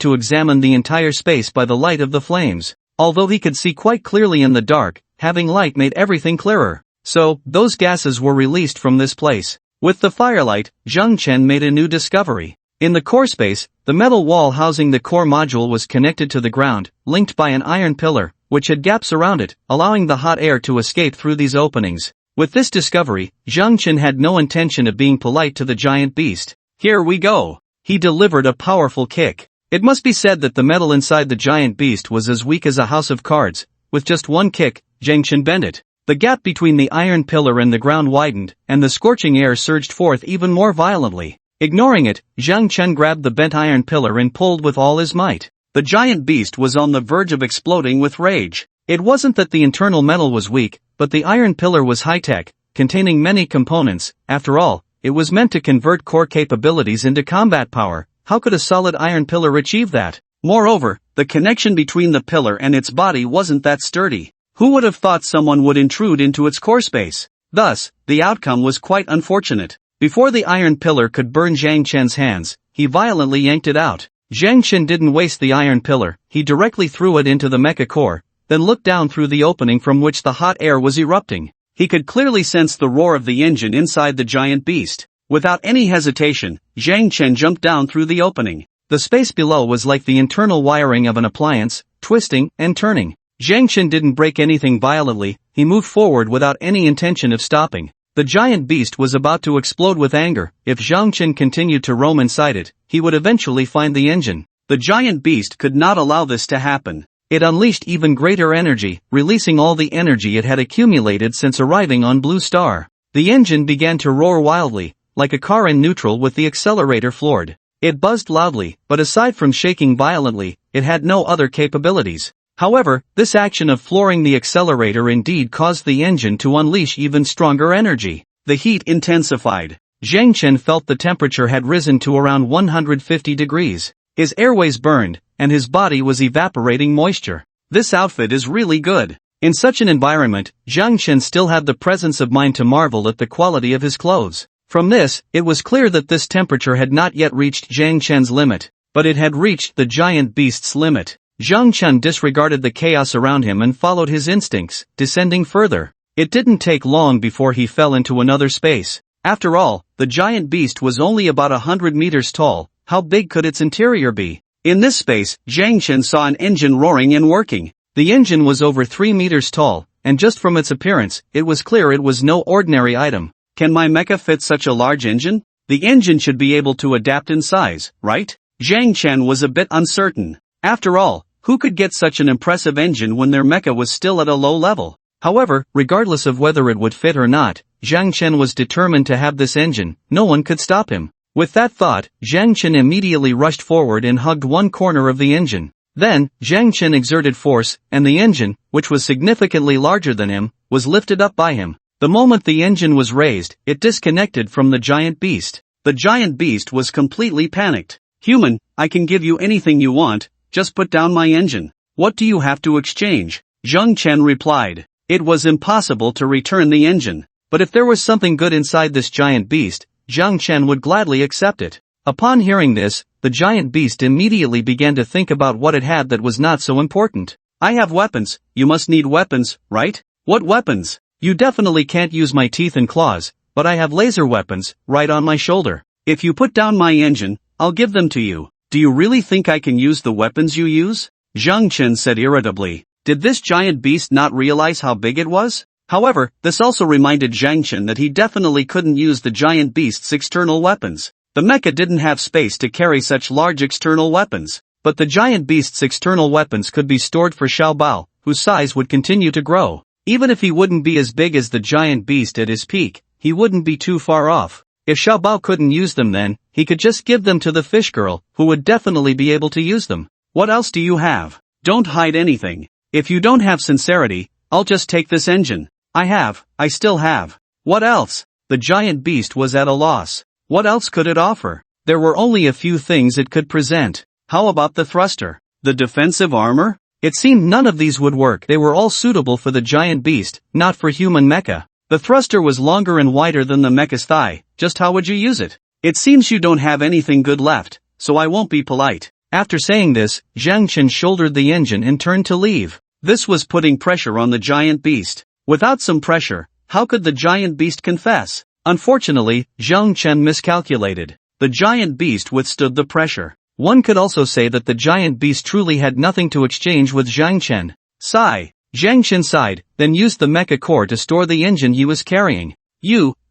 to examine the entire space by the light of the flames. Although he could see quite clearly in the dark, having light made everything clearer. So, those gases were released from this place. With the firelight, Zhang Chen made a new discovery. In the core space, the metal wall housing the core module was connected to the ground, linked by an iron pillar, which had gaps around it, allowing the hot air to escape through these openings. With this discovery, Zhang Chen had no intention of being polite to the giant beast. Here we go. He delivered a powerful kick. It must be said that the metal inside the giant beast was as weak as a house of cards. With just one kick, Zhang Chen bent it. The gap between the iron pillar and the ground widened, and the scorching air surged forth even more violently. Ignoring it, Zhang Chen grabbed the bent iron pillar and pulled with all his might. The giant beast was on the verge of exploding with rage. It wasn't that the internal metal was weak, but the iron pillar was high-tech, containing many components. After all, it was meant to convert core capabilities into combat power. How could a solid iron pillar achieve that? Moreover, the connection between the pillar and its body wasn't that sturdy. Who would have thought someone would intrude into its core space? Thus, the outcome was quite unfortunate. Before the iron pillar could burn Zhang Chen's hands, he violently yanked it out. Zhang Chen didn't waste the iron pillar, he directly threw it into the mecha core, then looked down through the opening from which the hot air was erupting. He could clearly sense the roar of the engine inside the giant beast. Without any hesitation, Zhang Chen jumped down through the opening. The space below was like the internal wiring of an appliance, twisting and turning. Zhang Chen didn't break anything violently, he moved forward without any intention of stopping. The giant beast was about to explode with anger. If Zhang Chen continued to roam inside it, he would eventually find the engine. The giant beast could not allow this to happen. It unleashed even greater energy, releasing all the energy it had accumulated since arriving on Blue Star. The engine began to roar wildly, like a car in neutral with the accelerator floored. It buzzed loudly, but aside from shaking violently, it had no other capabilities. However, this action of flooring the accelerator indeed caused the engine to unleash even stronger energy. The heat intensified. Zhang Chen felt the temperature had risen to around 150 degrees. His airways burned, and his body was evaporating moisture. This outfit is really good. In such an environment, Zhang Chen still had the presence of mind to marvel at the quality of his clothes. From this, it was clear that this temperature had not yet reached Zhang Chen's limit, but it had reached the giant beast's limit. Zhang Chen disregarded the chaos around him and followed his instincts, descending further. It didn't take long before he fell into another space. After all, the giant beast was only about 100 meters tall. How big could its interior be? In this space, Zhang Chen saw an engine roaring and working. The engine was over 3 meters tall, and just from its appearance, it was clear it was no ordinary item. Can my mecha fit such a large engine? The engine should be able to adapt in size, right? Zhang Chen was a bit uncertain. After all, who could get such an impressive engine when their mecha was still at a low level? However, regardless of whether it would fit or not, Zhang Chen was determined to have this engine. No one could stop him. With that thought, Zhang Chen immediately rushed forward and hugged one corner of the engine. Then, Zhang Chen exerted force, and the engine, which was significantly larger than him, was lifted up by him. The moment the engine was raised, it disconnected from the giant beast. The giant beast was completely panicked. "Human, I can give you anything you want, just put down my engine. What do you have to exchange?" Zhang Chen replied. It was impossible to return the engine. But if there was something good inside this giant beast, Zhang Chen would gladly accept it. Upon hearing this, the giant beast immediately began to think about what it had that was not so important. "I have weapons, you must need weapons, right? What weapons? You definitely can't use my teeth and claws, but I have laser weapons, right on my shoulder. If you put down my engine, I'll give them to you. Do you really think I can use the weapons you use?" Zhang Chen said irritably. Did this giant beast not realize how big it was? However, this also reminded Zhang Chen that he definitely couldn't use the giant beast's external weapons. The mecha didn't have space to carry such large external weapons. But the giant beast's external weapons could be stored for Xiao Bao, whose size would continue to grow. Even if he wouldn't be as big as the giant beast at his peak, he wouldn't be too far off. If Xiao Bao couldn't use them then, he could just give them to the fish girl, who would definitely be able to use them. What else do you have? Don't hide anything. If you don't have sincerity, I'll just take this engine. I still have. What else? The giant beast was at a loss. What else could it offer? There were only a few things it could present. How about the thruster? The defensive armor? It seemed none of these would work. They were all suitable for the giant beast, not for human mecha. The thruster was longer and wider than the mecha's thigh. Just how would you use it? It seems you don't have anything good left, so I won't be polite. After saying this, Zhang Chen shouldered the engine and turned to leave. This was putting pressure on the giant beast. Without some pressure, how could the giant beast confess? Unfortunately, Zhang Chen miscalculated. The giant beast withstood the pressure. One could also say that the giant beast truly had nothing to exchange with Zhang Chen. Sigh. Zhang Chen sighed, then used the mecha core to store the engine he was carrying.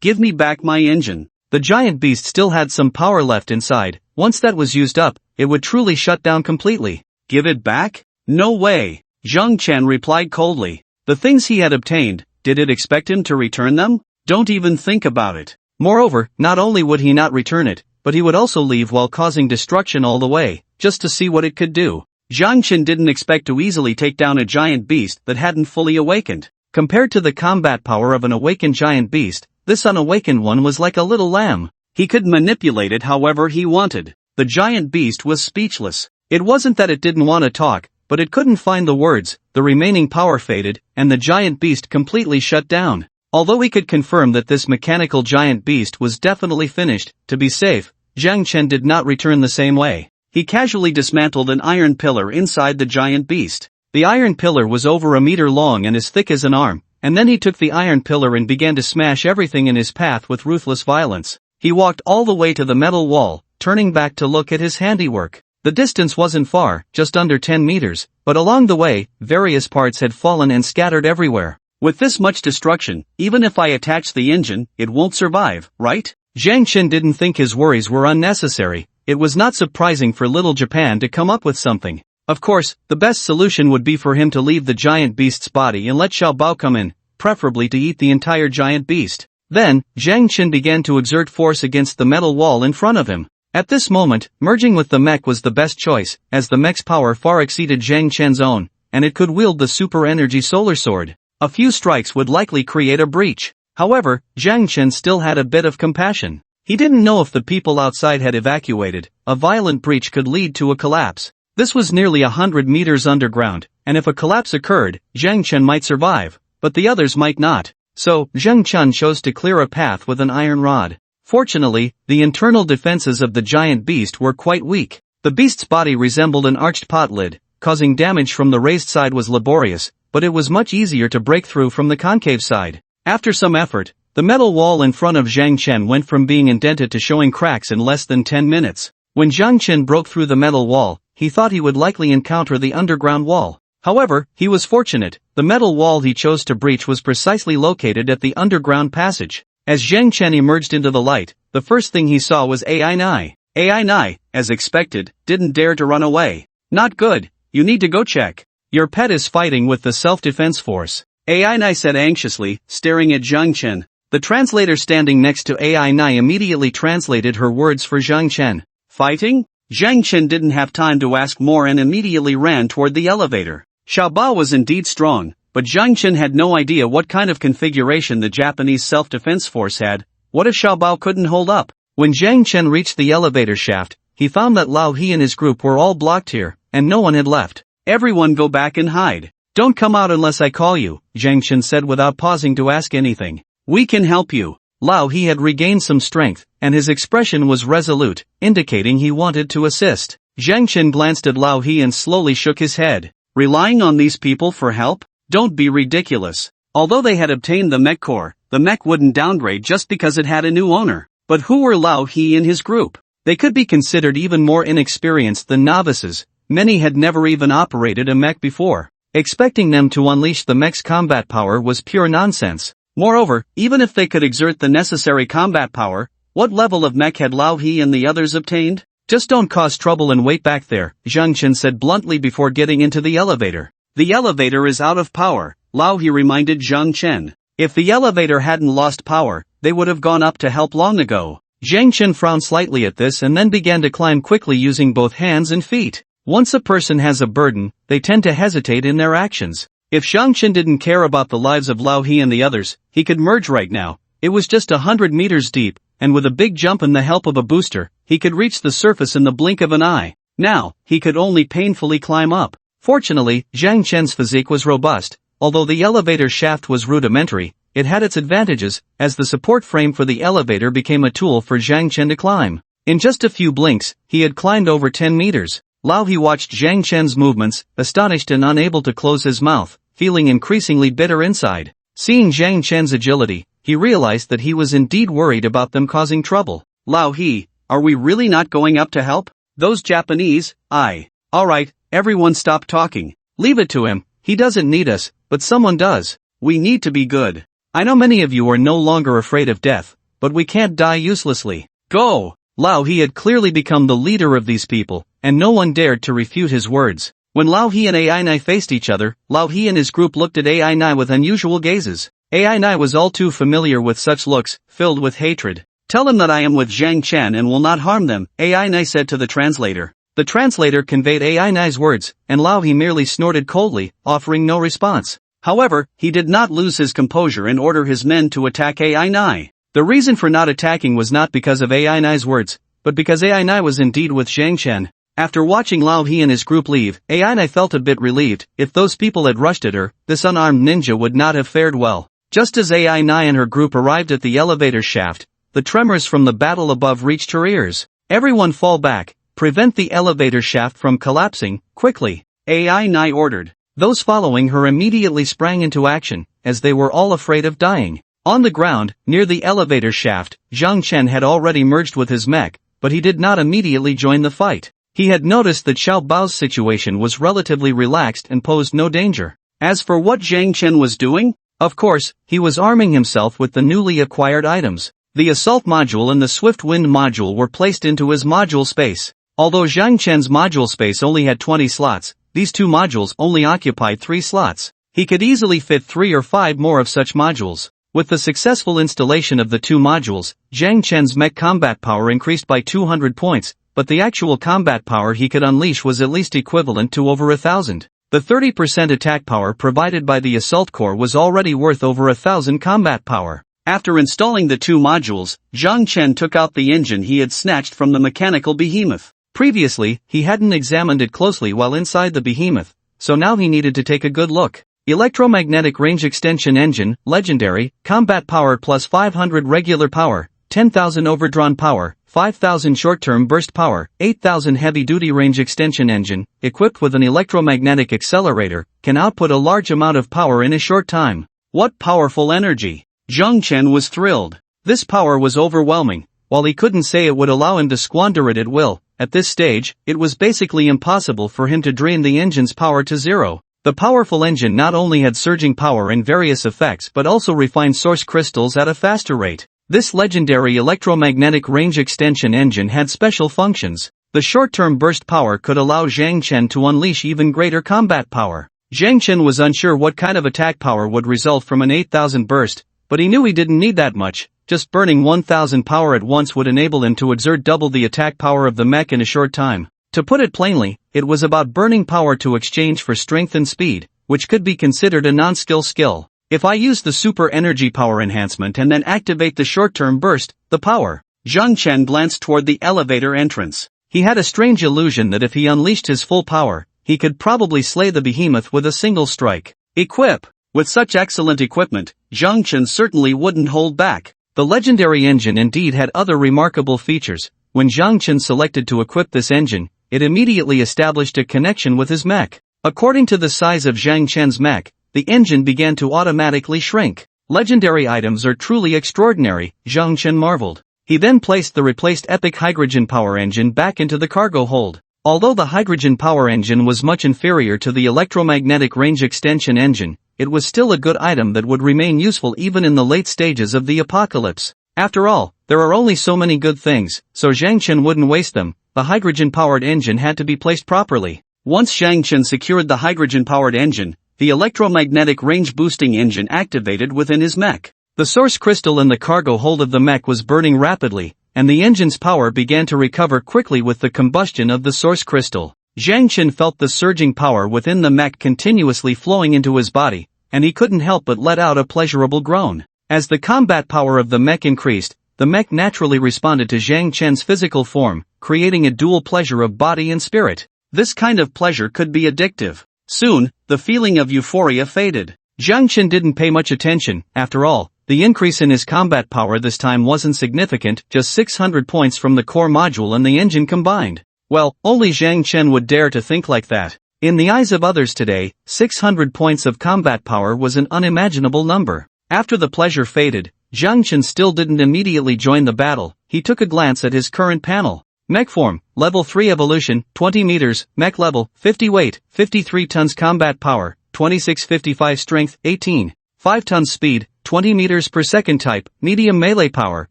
Give me back my engine. The giant beast still had some power left inside. Once that was used up, it would truly shut down completely. Give it back? No way. Zhang Chen replied coldly. The things he had obtained, did it expect him to return them? Don't even think about it. Moreover, not only would he not return it, but he would also leave while causing destruction all the way, just to see what it could do. Zhang Chen didn't expect to easily take down a giant beast that hadn't fully awakened. Compared to the combat power of an awakened giant beast, this unawakened one was like a little lamb. He could manipulate it however he wanted. The giant beast was speechless. It wasn't that it didn't want to talk, but it couldn't find the words. The remaining power faded, and the giant beast completely shut down. Although he could confirm that this mechanical giant beast was definitely finished, to be safe, Zhang Chen did not return the same way. He casually dismantled an iron pillar inside the giant beast. The iron pillar was over a meter long and as thick as an arm, and then he took the iron pillar and began to smash everything in his path with ruthless violence. He walked all the way to the metal wall, turning back to look at his handiwork. The distance wasn't far, just under 10 meters, but along the way, various parts had fallen and scattered everywhere. With this much destruction, even if I attach the engine, it won't survive, right? Zhang Chen didn't think his worries were unnecessary. It was not surprising for little Japan to come up with something. Of course, the best solution would be for him to leave the giant beast's body and let Xiao Bao come in, preferably to eat the entire giant beast. Then, Zhang Chen began to exert force against the metal wall in front of him. At this moment, merging with the mech was the best choice, as the mech's power far exceeded Zhang Chen's own, and it could wield the super energy solar sword. A few strikes would likely create a breach. However, Zhang Chen still had a bit of compassion. He didn't know if the people outside had evacuated. A violent breach could lead to a collapse. This was nearly 100 meters underground, and if a collapse occurred, Zhang Chen might survive, but the others might not. So, Zhang Chen chose to clear a path with an iron rod. Fortunately, the internal defenses of the giant beast were quite weak. The beast's body resembled an arched pot lid, causing damage from the raised side was laborious, but it was much easier to break through from the concave side. After some effort, the metal wall in front of Zhang Chen went from being indented to showing cracks in less than 10 minutes. When Zhang Chen broke through the metal wall, he thought he would likely encounter the underground wall. However, he was fortunate. The metal wall he chose to breach was precisely located at the underground passage. As Zhang Chen emerged into the light, the first thing he saw was Ai Nai. Ai Nai, as expected, didn't dare to run away. Not good, you need to go check. Your pet is fighting with the self-defense force. Ai Nai said anxiously, staring at Zhang Chen. The translator standing next to Ai Nai immediately translated her words for Zhang Chen. Fighting? Zhang Chen didn't have time to ask more and immediately ran toward the elevator. Xiao Bao was indeed strong, but Zhang Chen had no idea what kind of configuration the Japanese self-defense force had. What if Xiao Bao couldn't hold up? When Zhang Chen reached the elevator shaft, he found that Lao He and his group were all blocked here, and no one had left. Everyone go back and hide. Don't come out unless I call you, Zhang Chen said without pausing to ask anything. We can help you. Lao He had regained some strength, and his expression was resolute, indicating he wanted to assist. Zhang Chen glanced at Lao He and slowly shook his head. Relying on these people for help? Don't be ridiculous. Although they had obtained the mech core, the mech wouldn't downgrade just because it had a new owner. But who were Lao He and his group? They could be considered even more inexperienced than novices. Many had never even operated a mech before. Expecting them to unleash the mech's combat power was pure nonsense. Moreover, even if they could exert the necessary combat power, what level of mech had Lao He and the others obtained? Just don't cause trouble and wait back there, Zhang Chen said bluntly before getting into the elevator. The elevator is out of power, Lao He reminded Zhang Chen. If the elevator hadn't lost power, they would have gone up to help long ago. Zhang Chen frowned slightly at this and then began to climb quickly using both hands and feet. Once a person has a burden, they tend to hesitate in their actions. If Zhang Chen didn't care about the lives of Lao He and the others, he could merge right now. It was just 100 meters deep, and with a big jump and the help of a booster, he could reach the surface in the blink of an eye. Now, he could only painfully climb up. Fortunately, Zhang Chen's physique was robust. Although the elevator shaft was rudimentary, it had its advantages, as the support frame for the elevator became a tool for Zhang Chen to climb. In just a few blinks, he had climbed over 10 meters. Lao He watched Zhang Chen's movements, astonished and unable to close his mouth, feeling increasingly bitter inside. Seeing Zhang Chen's agility, he realized that he was indeed worried about them causing trouble. Lao He, are we really not going up to help? Those Japanese, Alright, everyone stop talking. Leave it to him, he doesn't need us, but someone does. We need to be good. I know many of you are no longer afraid of death, but we can't die uselessly. Go! Lao He had clearly become the leader of these people, and no one dared to refute his words. When Lao He and Ai Nai faced each other, Lao He and his group looked at Ai Nai with unusual gazes. Ai Nai was all too familiar with such looks, filled with hatred. Tell them that I am with Zhang Chen and will not harm them, Ai Nai said to the translator. The translator conveyed Ai Nai's words, and Lao He merely snorted coldly, offering no response. However, he did not lose his composure and order his men to attack Ai Nai. The reason for not attacking was not because of Ai Nai's words, but because Ai Nai was indeed with Zhang Chen. After watching Lao He and his group leave, Ai Nai felt a bit relieved. If those people had rushed at her, this unarmed ninja would not have fared well. Just as Ai Nai and her group arrived at the elevator shaft, the tremors from the battle above reached her ears. Everyone fall back, prevent the elevator shaft from collapsing, quickly, Ai Nai ordered. Those following her immediately sprang into action, as they were all afraid of dying. On the ground, near the elevator shaft, Zhang Chen had already merged with his mech, but he did not immediately join the fight. He had noticed that Xiao Bao's situation was relatively relaxed and posed no danger. As for what Zhang Chen was doing, of course, he was arming himself with the newly acquired items. The assault module and the swift wind module were placed into his module space. Although Zhang Chen's module space only had 20 slots, these two modules only occupied 3 slots. He could easily fit 3 or 5 more of such modules. With the successful installation of the 2 modules, Zhang Chen's mech combat power increased by 200 points, but the actual combat power he could unleash was at least equivalent to over 1,000. The 30% attack power provided by the assault core was already worth over 1,000 combat power. After installing the 2 modules, Zhang Chen took out the engine he had snatched from the mechanical behemoth. Previously, he hadn't examined it closely while inside the behemoth, so now he needed to take a good look. Electromagnetic range extension engine, legendary, combat power plus 500 regular power, 10,000 overdrawn power, 5,000 short-term burst power, 8,000 heavy-duty range extension engine, equipped with an electromagnetic accelerator, can output a large amount of power in a short time. What powerful energy! Zhang Chen was thrilled. This power was overwhelming. While he couldn't say it would allow him to squander it at will, at this stage, it was basically impossible for him to drain the engine's power to zero. The powerful engine not only had surging power and various effects but also refined source crystals at a faster rate. This legendary electromagnetic range extension engine had special functions. The short-term burst power could allow Zhang Chen to unleash even greater combat power. Zhang Chen was unsure what kind of attack power would result from an 8,000 burst, but he knew he didn't need that much. Just burning 1,000 power at once would enable him to exert double the attack power of the mech in a short time. To put it plainly, it was about burning power to exchange for strength and speed, which could be considered a non-skill skill. If I use the super energy power enhancement and then activate the short-term burst, the power. Zhang Chen glanced toward the elevator entrance. He had a strange illusion that if he unleashed his full power, he could probably slay the behemoth with a single strike. Equip! With such excellent equipment, Zhang Chen certainly wouldn't hold back. The legendary engine indeed had other remarkable features. When Zhang Chen selected to equip this engine, it immediately established a connection with his mech. According to the size of Zhang Chen's mech, the engine began to automatically shrink. Legendary items are truly extraordinary, Zhang Chen marveled. He then placed the replaced epic hydrogen power engine back into the cargo hold. Although the hydrogen power engine was much inferior to the electromagnetic range extension engine, it was still a good item that would remain useful even in the late stages of the apocalypse. After all, there are only so many good things, so Zhang Chen wouldn't waste them. The hydrogen-powered engine had to be placed properly. Once Zhang Chen secured the hydrogen-powered engine, the electromagnetic range-boosting engine activated within his mech. The source crystal in the cargo hold of the mech was burning rapidly, and the engine's power began to recover quickly with the combustion of the source crystal. Zhang Chen felt the surging power within the mech continuously flowing into his body, and he couldn't help but let out a pleasurable groan. As the combat power of the mech increased, the mech naturally responded to Zhang Chen's physical form, creating a dual pleasure of body and spirit. This kind of pleasure could be addictive. Soon, the feeling of euphoria faded. Zhang Chen didn't pay much attention. After all, the increase in his combat power this time wasn't significant, just 600 points from the core module and the engine combined. Well, only Zhang Chen would dare to think like that. In the eyes of others today, 600 points of combat power was an unimaginable number. After the pleasure faded, Zhang Chen still didn't immediately join the battle. He took a glance at his current panel. Mech form, level 3 evolution, 20 meters, mech level, 50 weight, 53 tons combat power, 2655 strength, 18. 5 tons speed, 20 meters per second type, medium melee power,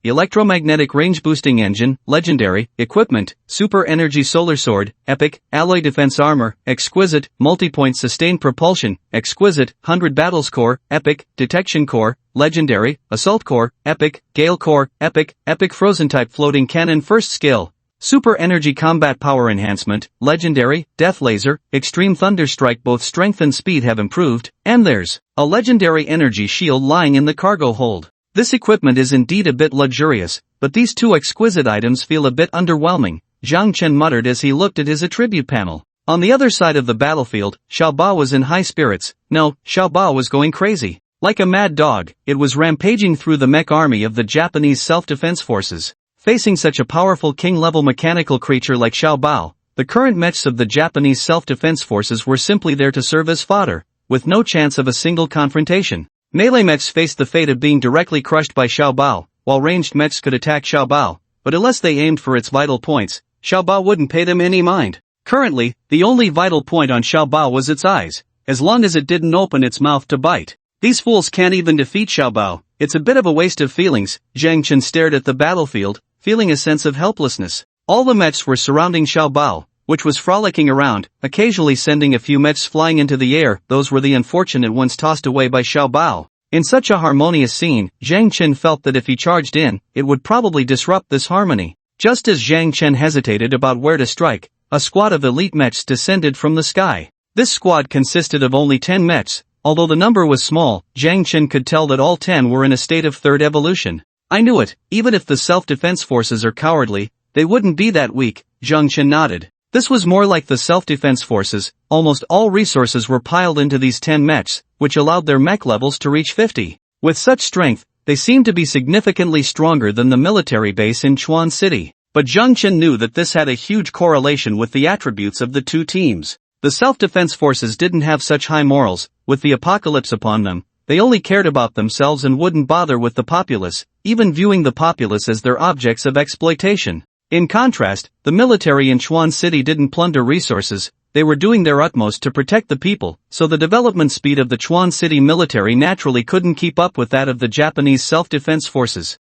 electromagnetic range boosting engine, legendary, equipment, super energy solar sword, epic, alloy defense armor, exquisite, multi-point sustained propulsion, exquisite, 100 battles core, epic, detection core, legendary, assault core, epic, gale core, epic, epic frozen type floating cannon first skill. Super Energy Combat Power Enhancement, Legendary, Death Laser, Extreme Thunder Strike. Both strength and speed have improved, and there's a legendary energy shield lying in the cargo hold. This equipment is indeed a bit luxurious, but these two exquisite items feel a bit underwhelming, Zhang Chen muttered as he looked at his attribute panel. On the other side of the battlefield, Xiaoba was in high spirits. No, Xiaoba was going crazy. Like a mad dog, it was rampaging through the mech army of the Japanese self-defense forces. Facing such a powerful king-level mechanical creature like Xiao Bao, the current mechs of the Japanese self-defense forces were simply there to serve as fodder, with no chance of a single confrontation. Melee mechs faced the fate of being directly crushed by Xiao Bao, while ranged mechs could attack Xiao Bao, but unless they aimed for its vital points, Xiao Bao wouldn't pay them any mind. Currently, the only vital point on Xiao Bao was its eyes, as long as it didn't open its mouth to bite. These fools can't even defeat Xiao Bao. It's a bit of a waste of feelings. Zhang Chen stared at the battlefield, feeling a sense of helplessness. All the mechs were surrounding Xiao Bao, which was frolicking around, occasionally sending a few mechs flying into the air. Those were the unfortunate ones tossed away by Xiao Bao. In such a harmonious scene, Zhang Chen felt that if he charged in, it would probably disrupt this harmony. Just as Zhang Chen hesitated about where to strike, a squad of elite mechs descended from the sky. This squad consisted of only 10 mechs. Although the number was small, Zhang Chen could tell that all 10 were in a state of third evolution. I knew it, even if the self-defense forces are cowardly, they wouldn't be that weak, Zhang Chen nodded. This was more like the self-defense forces. Almost all resources were piled into these 10 mechs, which allowed their mech levels to reach 50. With such strength, they seemed to be significantly stronger than the military base in Chuan City. but Zhang Chen knew that this had a huge correlation with the attributes of the two teams. The self-defense forces didn't have such high morals, with the apocalypse upon them. They only cared about themselves and wouldn't bother with the populace, even viewing the populace as their objects of exploitation. In contrast, the military in Chuan City didn't plunder resources, they were doing their utmost to protect the people, so the development speed of the Chuan City military naturally couldn't keep up with that of the Japanese self-defense forces.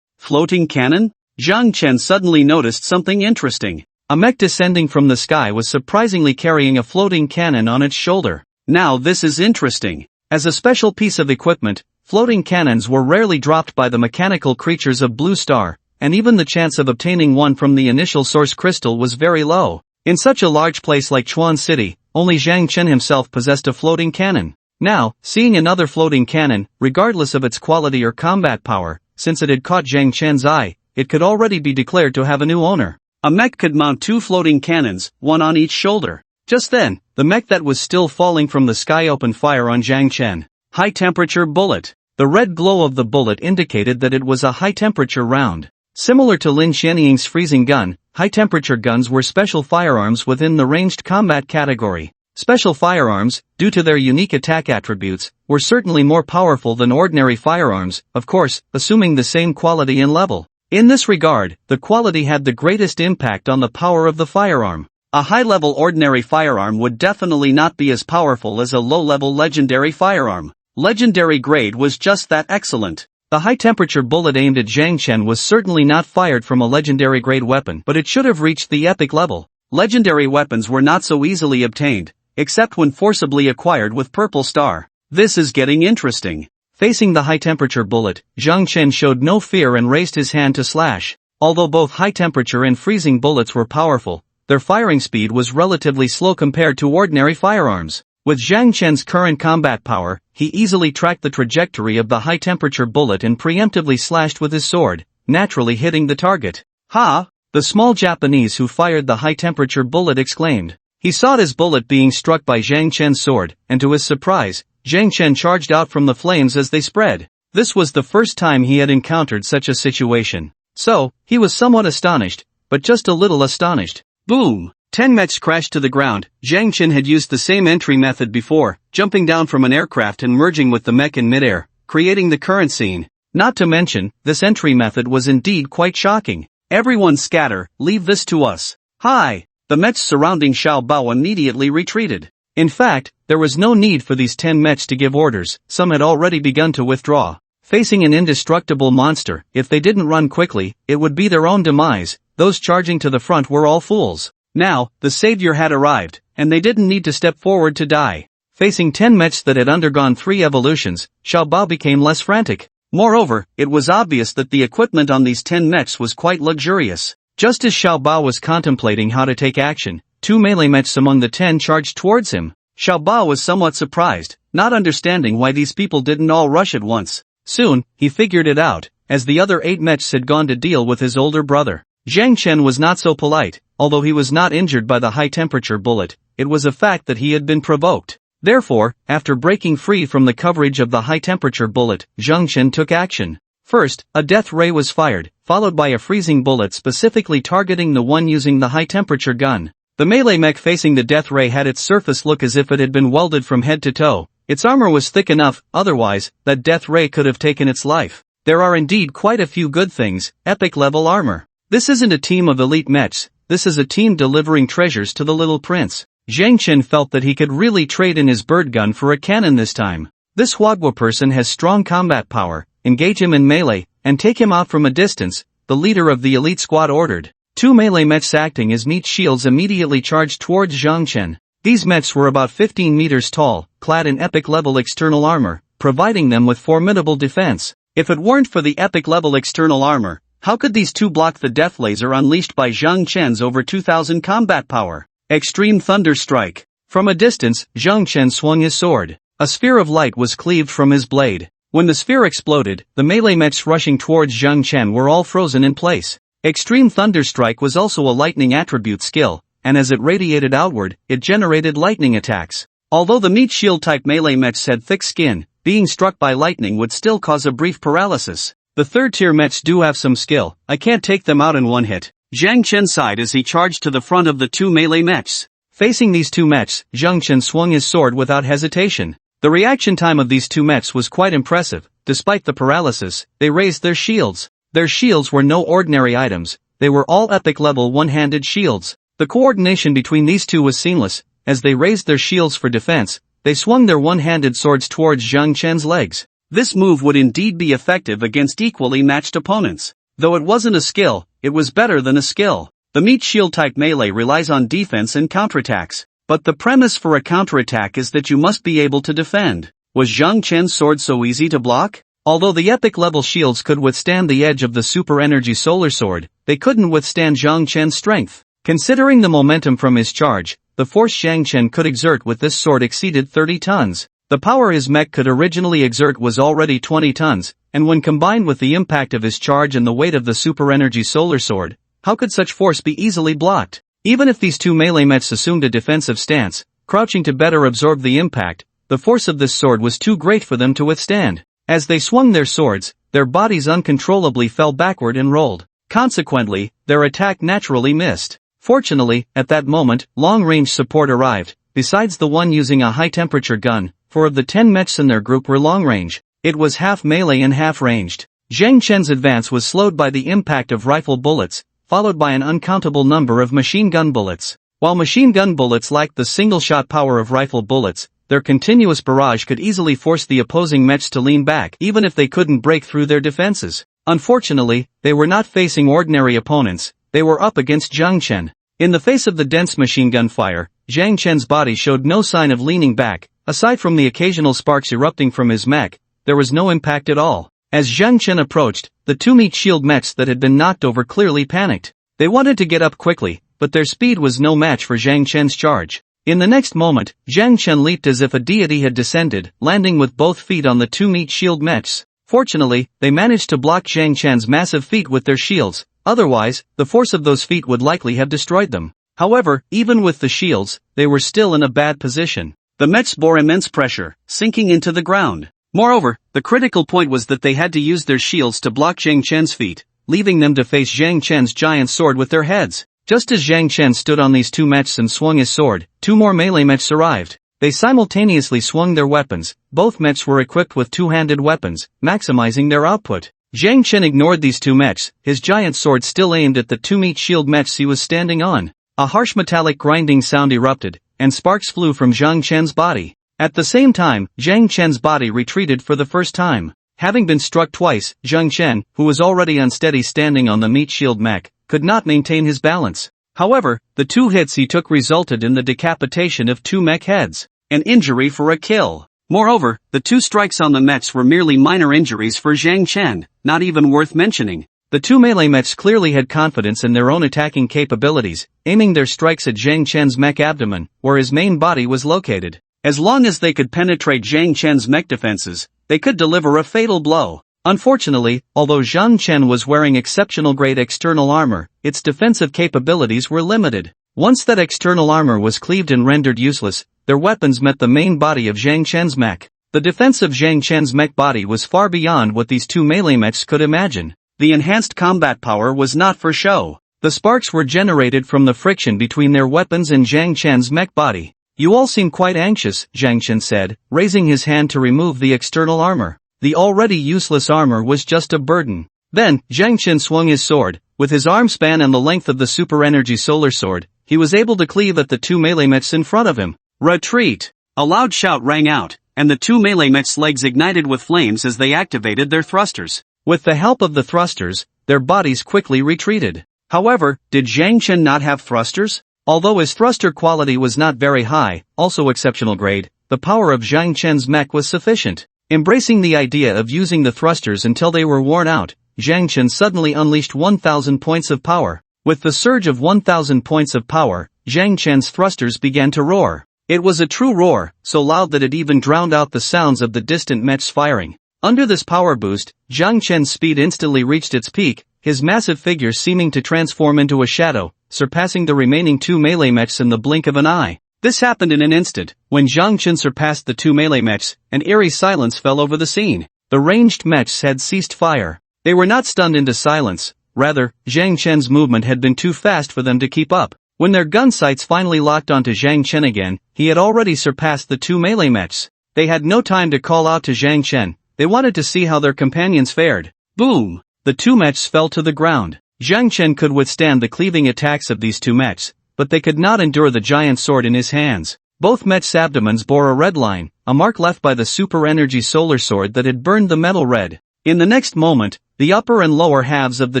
Floating cannon? Zhang Chen suddenly noticed something interesting. A mech descending from the sky was surprisingly carrying a floating cannon on its shoulder. Now this is interesting. As a special piece of equipment, floating cannons were rarely dropped by the mechanical creatures of Blue Star, and even the chance of obtaining one from the initial source crystal was very low. In such a large place like Chuan City, only Zhang Chen himself possessed a floating cannon. Now, seeing another floating cannon, regardless of its quality or combat power, since it had caught Zhang Chen's eye, it could already be declared to have a new owner. A mech could mount two floating cannons, one on each shoulder. Just then, the mech that was still falling from the sky opened fire on Zhang Chen. High-temperature bullet. The red glow of the bullet indicated that it was a high-temperature round. Similar to Lin Xianying's freezing gun, high-temperature guns were special firearms within the ranged combat category. Special firearms, due to their unique attack attributes, were certainly more powerful than ordinary firearms, of course, assuming the same quality and level. In this regard, the quality had the greatest impact on the power of the firearm. A high-level ordinary firearm would definitely not be as powerful as a low-level legendary firearm. Legendary grade was just that excellent. The high-temperature bullet aimed at Zhang Chen was certainly not fired from a legendary grade weapon, but it should have reached the epic level. Legendary weapons were not so easily obtained, except when forcibly acquired with Purple Star. This is getting interesting. Facing the high-temperature bullet, Zhang Chen showed no fear and raised his hand to slash. Although both high-temperature and freezing bullets were powerful, their firing speed was relatively slow compared to ordinary firearms. With Zhang Chen's current combat power, he easily tracked the trajectory of the high-temperature bullet and preemptively slashed with his sword, naturally hitting the target. Ha! The small Japanese who fired the high-temperature bullet exclaimed. He saw his bullet being struck by Zhang Chen's sword, and to his surprise, Zhang Chen charged out from the flames as they spread. This was the first time he had encountered such a situation. So, he was somewhat astonished, but just a little astonished. Boom! 10 mechs crashed to the ground. Zhang Chen had used the same entry method before, jumping down from an aircraft and merging with the mech in midair, creating the current scene. Not to mention, this entry method was indeed quite shocking. Everyone scatter, leave this to us. Hi! The mechs surrounding Xiao Bao immediately retreated. In fact, there was no need for these 10 mechs to give orders, some had already begun to withdraw. Facing an indestructible monster, if they didn't run quickly, it would be their own demise. Those charging to the front were all fools. Now, the savior had arrived, and they didn't need to step forward to die. Facing 10 mechs that had undergone 3 evolutions, Xiao Bao became less frantic. Moreover, it was obvious that the equipment on these 10 mechs was quite luxurious. Just as Xiao Bao was contemplating how to take action, 2 melee mechs among the 10 charged towards him. Xiao Bao was somewhat surprised, not understanding why these people didn't all rush at once. Soon, he figured it out, as the other 8 mechs had gone to deal with his older brother. Zhang Chen was not so polite. Although he was not injured by the high-temperature bullet, it was a fact that he had been provoked. Therefore, after breaking free from the coverage of the high-temperature bullet, Zhang Chen took action. First, a death ray was fired, followed by a freezing bullet specifically targeting the one using the high-temperature gun. The melee mech facing the death ray had its surface look as if it had been welded from head to toe. Its armor was thick enough, otherwise, that death ray could have taken its life. There are indeed quite a few good things, epic-level armor. This isn't a team of elite mechs. This is a team delivering treasures to the little prince. Zhang Chen felt that he could really trade in his bird gun for a cannon this time. This Huagua person has strong combat power, engage him in melee, and take him out from a distance, the leader of the elite squad ordered. 2 melee mechs acting as meat shields immediately charged towards Zhang Chen. These mechs were about 15 meters tall, clad in epic-level external armor, providing them with formidable defense. If it weren't for the epic-level external armor, how could these 2 block the death laser unleashed by Zhang Chen's over 2,000 combat power? Extreme Thunder Strike. From a distance, Zhang Chen swung his sword. A sphere of light was cleaved from his blade. When the sphere exploded, the melee mechs rushing towards Zhang Chen were all frozen in place. Extreme Thunder Strike was also a lightning attribute skill, and as it radiated outward, it generated lightning attacks. Although the meat shield type melee mechs had thick skin, being struck by lightning would still cause a brief paralysis. The third tier mechs do have some skill, I can't take them out in one hit. Zhang Chen sighed as he charged to the front of the two melee mechs. Facing these two mechs, Zhang Chen swung his sword without hesitation. The reaction time of these two mechs was quite impressive. Despite the paralysis, they raised their shields. Their shields were no ordinary items, they were all epic level one-handed shields. The coordination between these two was seamless. As they raised their shields for defense, they swung their one-handed swords towards Zhang Chen's legs. This move would indeed be effective against equally matched opponents. Though it wasn't a skill, it was better than a skill. The meat shield type melee relies on defense and counterattacks. But the premise for a counterattack is that you must be able to defend. Was Zhang Chen's sword so easy to block? Although the epic level shields could withstand the edge of the super energy solar sword, they couldn't withstand Zhang Chen's strength. Considering the momentum from his charge, the force Zhang Chen could exert with this sword exceeded 30 tons. The power his mech could originally exert was already 20 tons, and when combined with the impact of his charge and the weight of the super energy solar sword, how could such force be easily blocked? Even if these two melee mechs assumed a defensive stance, crouching to better absorb the impact, the force of this sword was too great for them to withstand. As they swung their swords, their bodies uncontrollably fell backward and rolled. Consequently, their attack naturally missed. Fortunately, at that moment, long-range support arrived. Besides the one using a high-temperature gun, 4 of the 10 mechs in their group were long-range. It was half melee and half ranged. Zhang Chen's advance was slowed by the impact of rifle bullets, followed by an uncountable number of machine gun bullets. While machine gun bullets lacked the single-shot power of rifle bullets, their continuous barrage could easily force the opposing mechs to lean back even if they couldn't break through their defenses. Unfortunately, they were not facing ordinary opponents, they were up against Zhang Chen. In the face of the dense machine gun fire, Zhang Chen's body showed no sign of leaning back. Aside from the occasional sparks erupting from his mech, there was no impact at all. As Zhang Chen approached, the two meat shield mechs that had been knocked over clearly panicked. They wanted to get up quickly, but their speed was no match for Zhang Chen's charge. In the next moment, Zhang Chen leaped as if a deity had descended, landing with both feet on the two meat shield mechs. Fortunately, they managed to block Zhang Chen's massive feet with their shields, otherwise, the force of those feet would likely have destroyed them. However, even with the shields, they were still in a bad position. The mechs bore immense pressure, sinking into the ground. Moreover, the critical point was that they had to use their shields to block Zhang Chen's feet, leaving them to face Zhang Chen's giant sword with their heads. Just as Zhang Chen stood on these two mechs and swung his sword, 2 more melee mechs arrived. They simultaneously swung their weapons. Both mechs were equipped with two-handed weapons, maximizing their output. Zhang Chen ignored these two mechs, his giant sword still aimed at the two meat shield mechs he was standing on. A harsh metallic grinding sound erupted, and sparks flew from Zhang Chen's body. At the same time, Zhang Chen's body retreated for the first time. Having been struck twice, Zhang Chen, who was already unsteady standing on the meat shield mech, could not maintain his balance. However, the 2 hits he took resulted in the decapitation of 2 mech heads, an injury for a kill. Moreover, the 2 strikes on the mechs were merely minor injuries for Zhang Chen, not even worth mentioning. The 2 melee mechs clearly had confidence in their own attacking capabilities, aiming their strikes at Zhang Chen's mech abdomen, where his main body was located. As long as they could penetrate Zhang Chen's mech defenses, they could deliver a fatal blow. Unfortunately, although Zhang Chen was wearing exceptional grade external armor, its defensive capabilities were limited. Once that external armor was cleaved and rendered useless, their weapons met the main body of Zhang Chen's mech. The defense of Zhang Chen's mech body was far beyond what these 2 melee mechs could imagine. The enhanced combat power was not for show. The sparks were generated from the friction between their weapons and Zhang Chen's mech body. "You all seem quite anxious," Zhang Chen said, raising his hand to remove the external armor. The already useless armor was just a burden. Then, Zhang Chen swung his sword. With his arm span and the length of the super energy solar sword, he was able to cleave at the 2 melee mechs in front of him. "Retreat!" A loud shout rang out, and the 2 melee mechs' legs ignited with flames as they activated their thrusters. With the help of the thrusters, their bodies quickly retreated. However, did Zhang Chen not have thrusters? Although his thruster quality was not very high, also exceptional grade, the power of Zhang Chen's mech was sufficient. Embracing the idea of using the thrusters until they were worn out, Zhang Chen suddenly unleashed 1,000 points of power. With the surge of 1,000 points of power, Zhang Chen's thrusters began to roar. It was a true roar, so loud that it even drowned out the sounds of the distant mechs firing. Under this power boost, Zhang Chen's speed instantly reached its peak, his massive figure seeming to transform into a shadow, surpassing the remaining 2 melee mechs in the blink of an eye. This happened in an instant. When Zhang Chen surpassed the 2 melee mechs, an eerie silence fell over the scene. The ranged mechs had ceased fire. They were not stunned into silence, Rather, Zhang Chen's movement had been too fast for them to keep up. When their gun sights finally locked onto Zhang Chen again, he had already surpassed the two melee mechs. They had no time to call out to Zhang Chen. They wanted to see how their companions fared. Boom! The two mechs fell to the ground. Zhang Chen could withstand the cleaving attacks of these two mechs, but they could not endure the giant sword in his hands. Both mechs' abdomens bore a red line, a mark left by the super energy solar sword that had burned the metal red. In the next moment, the upper and lower halves of the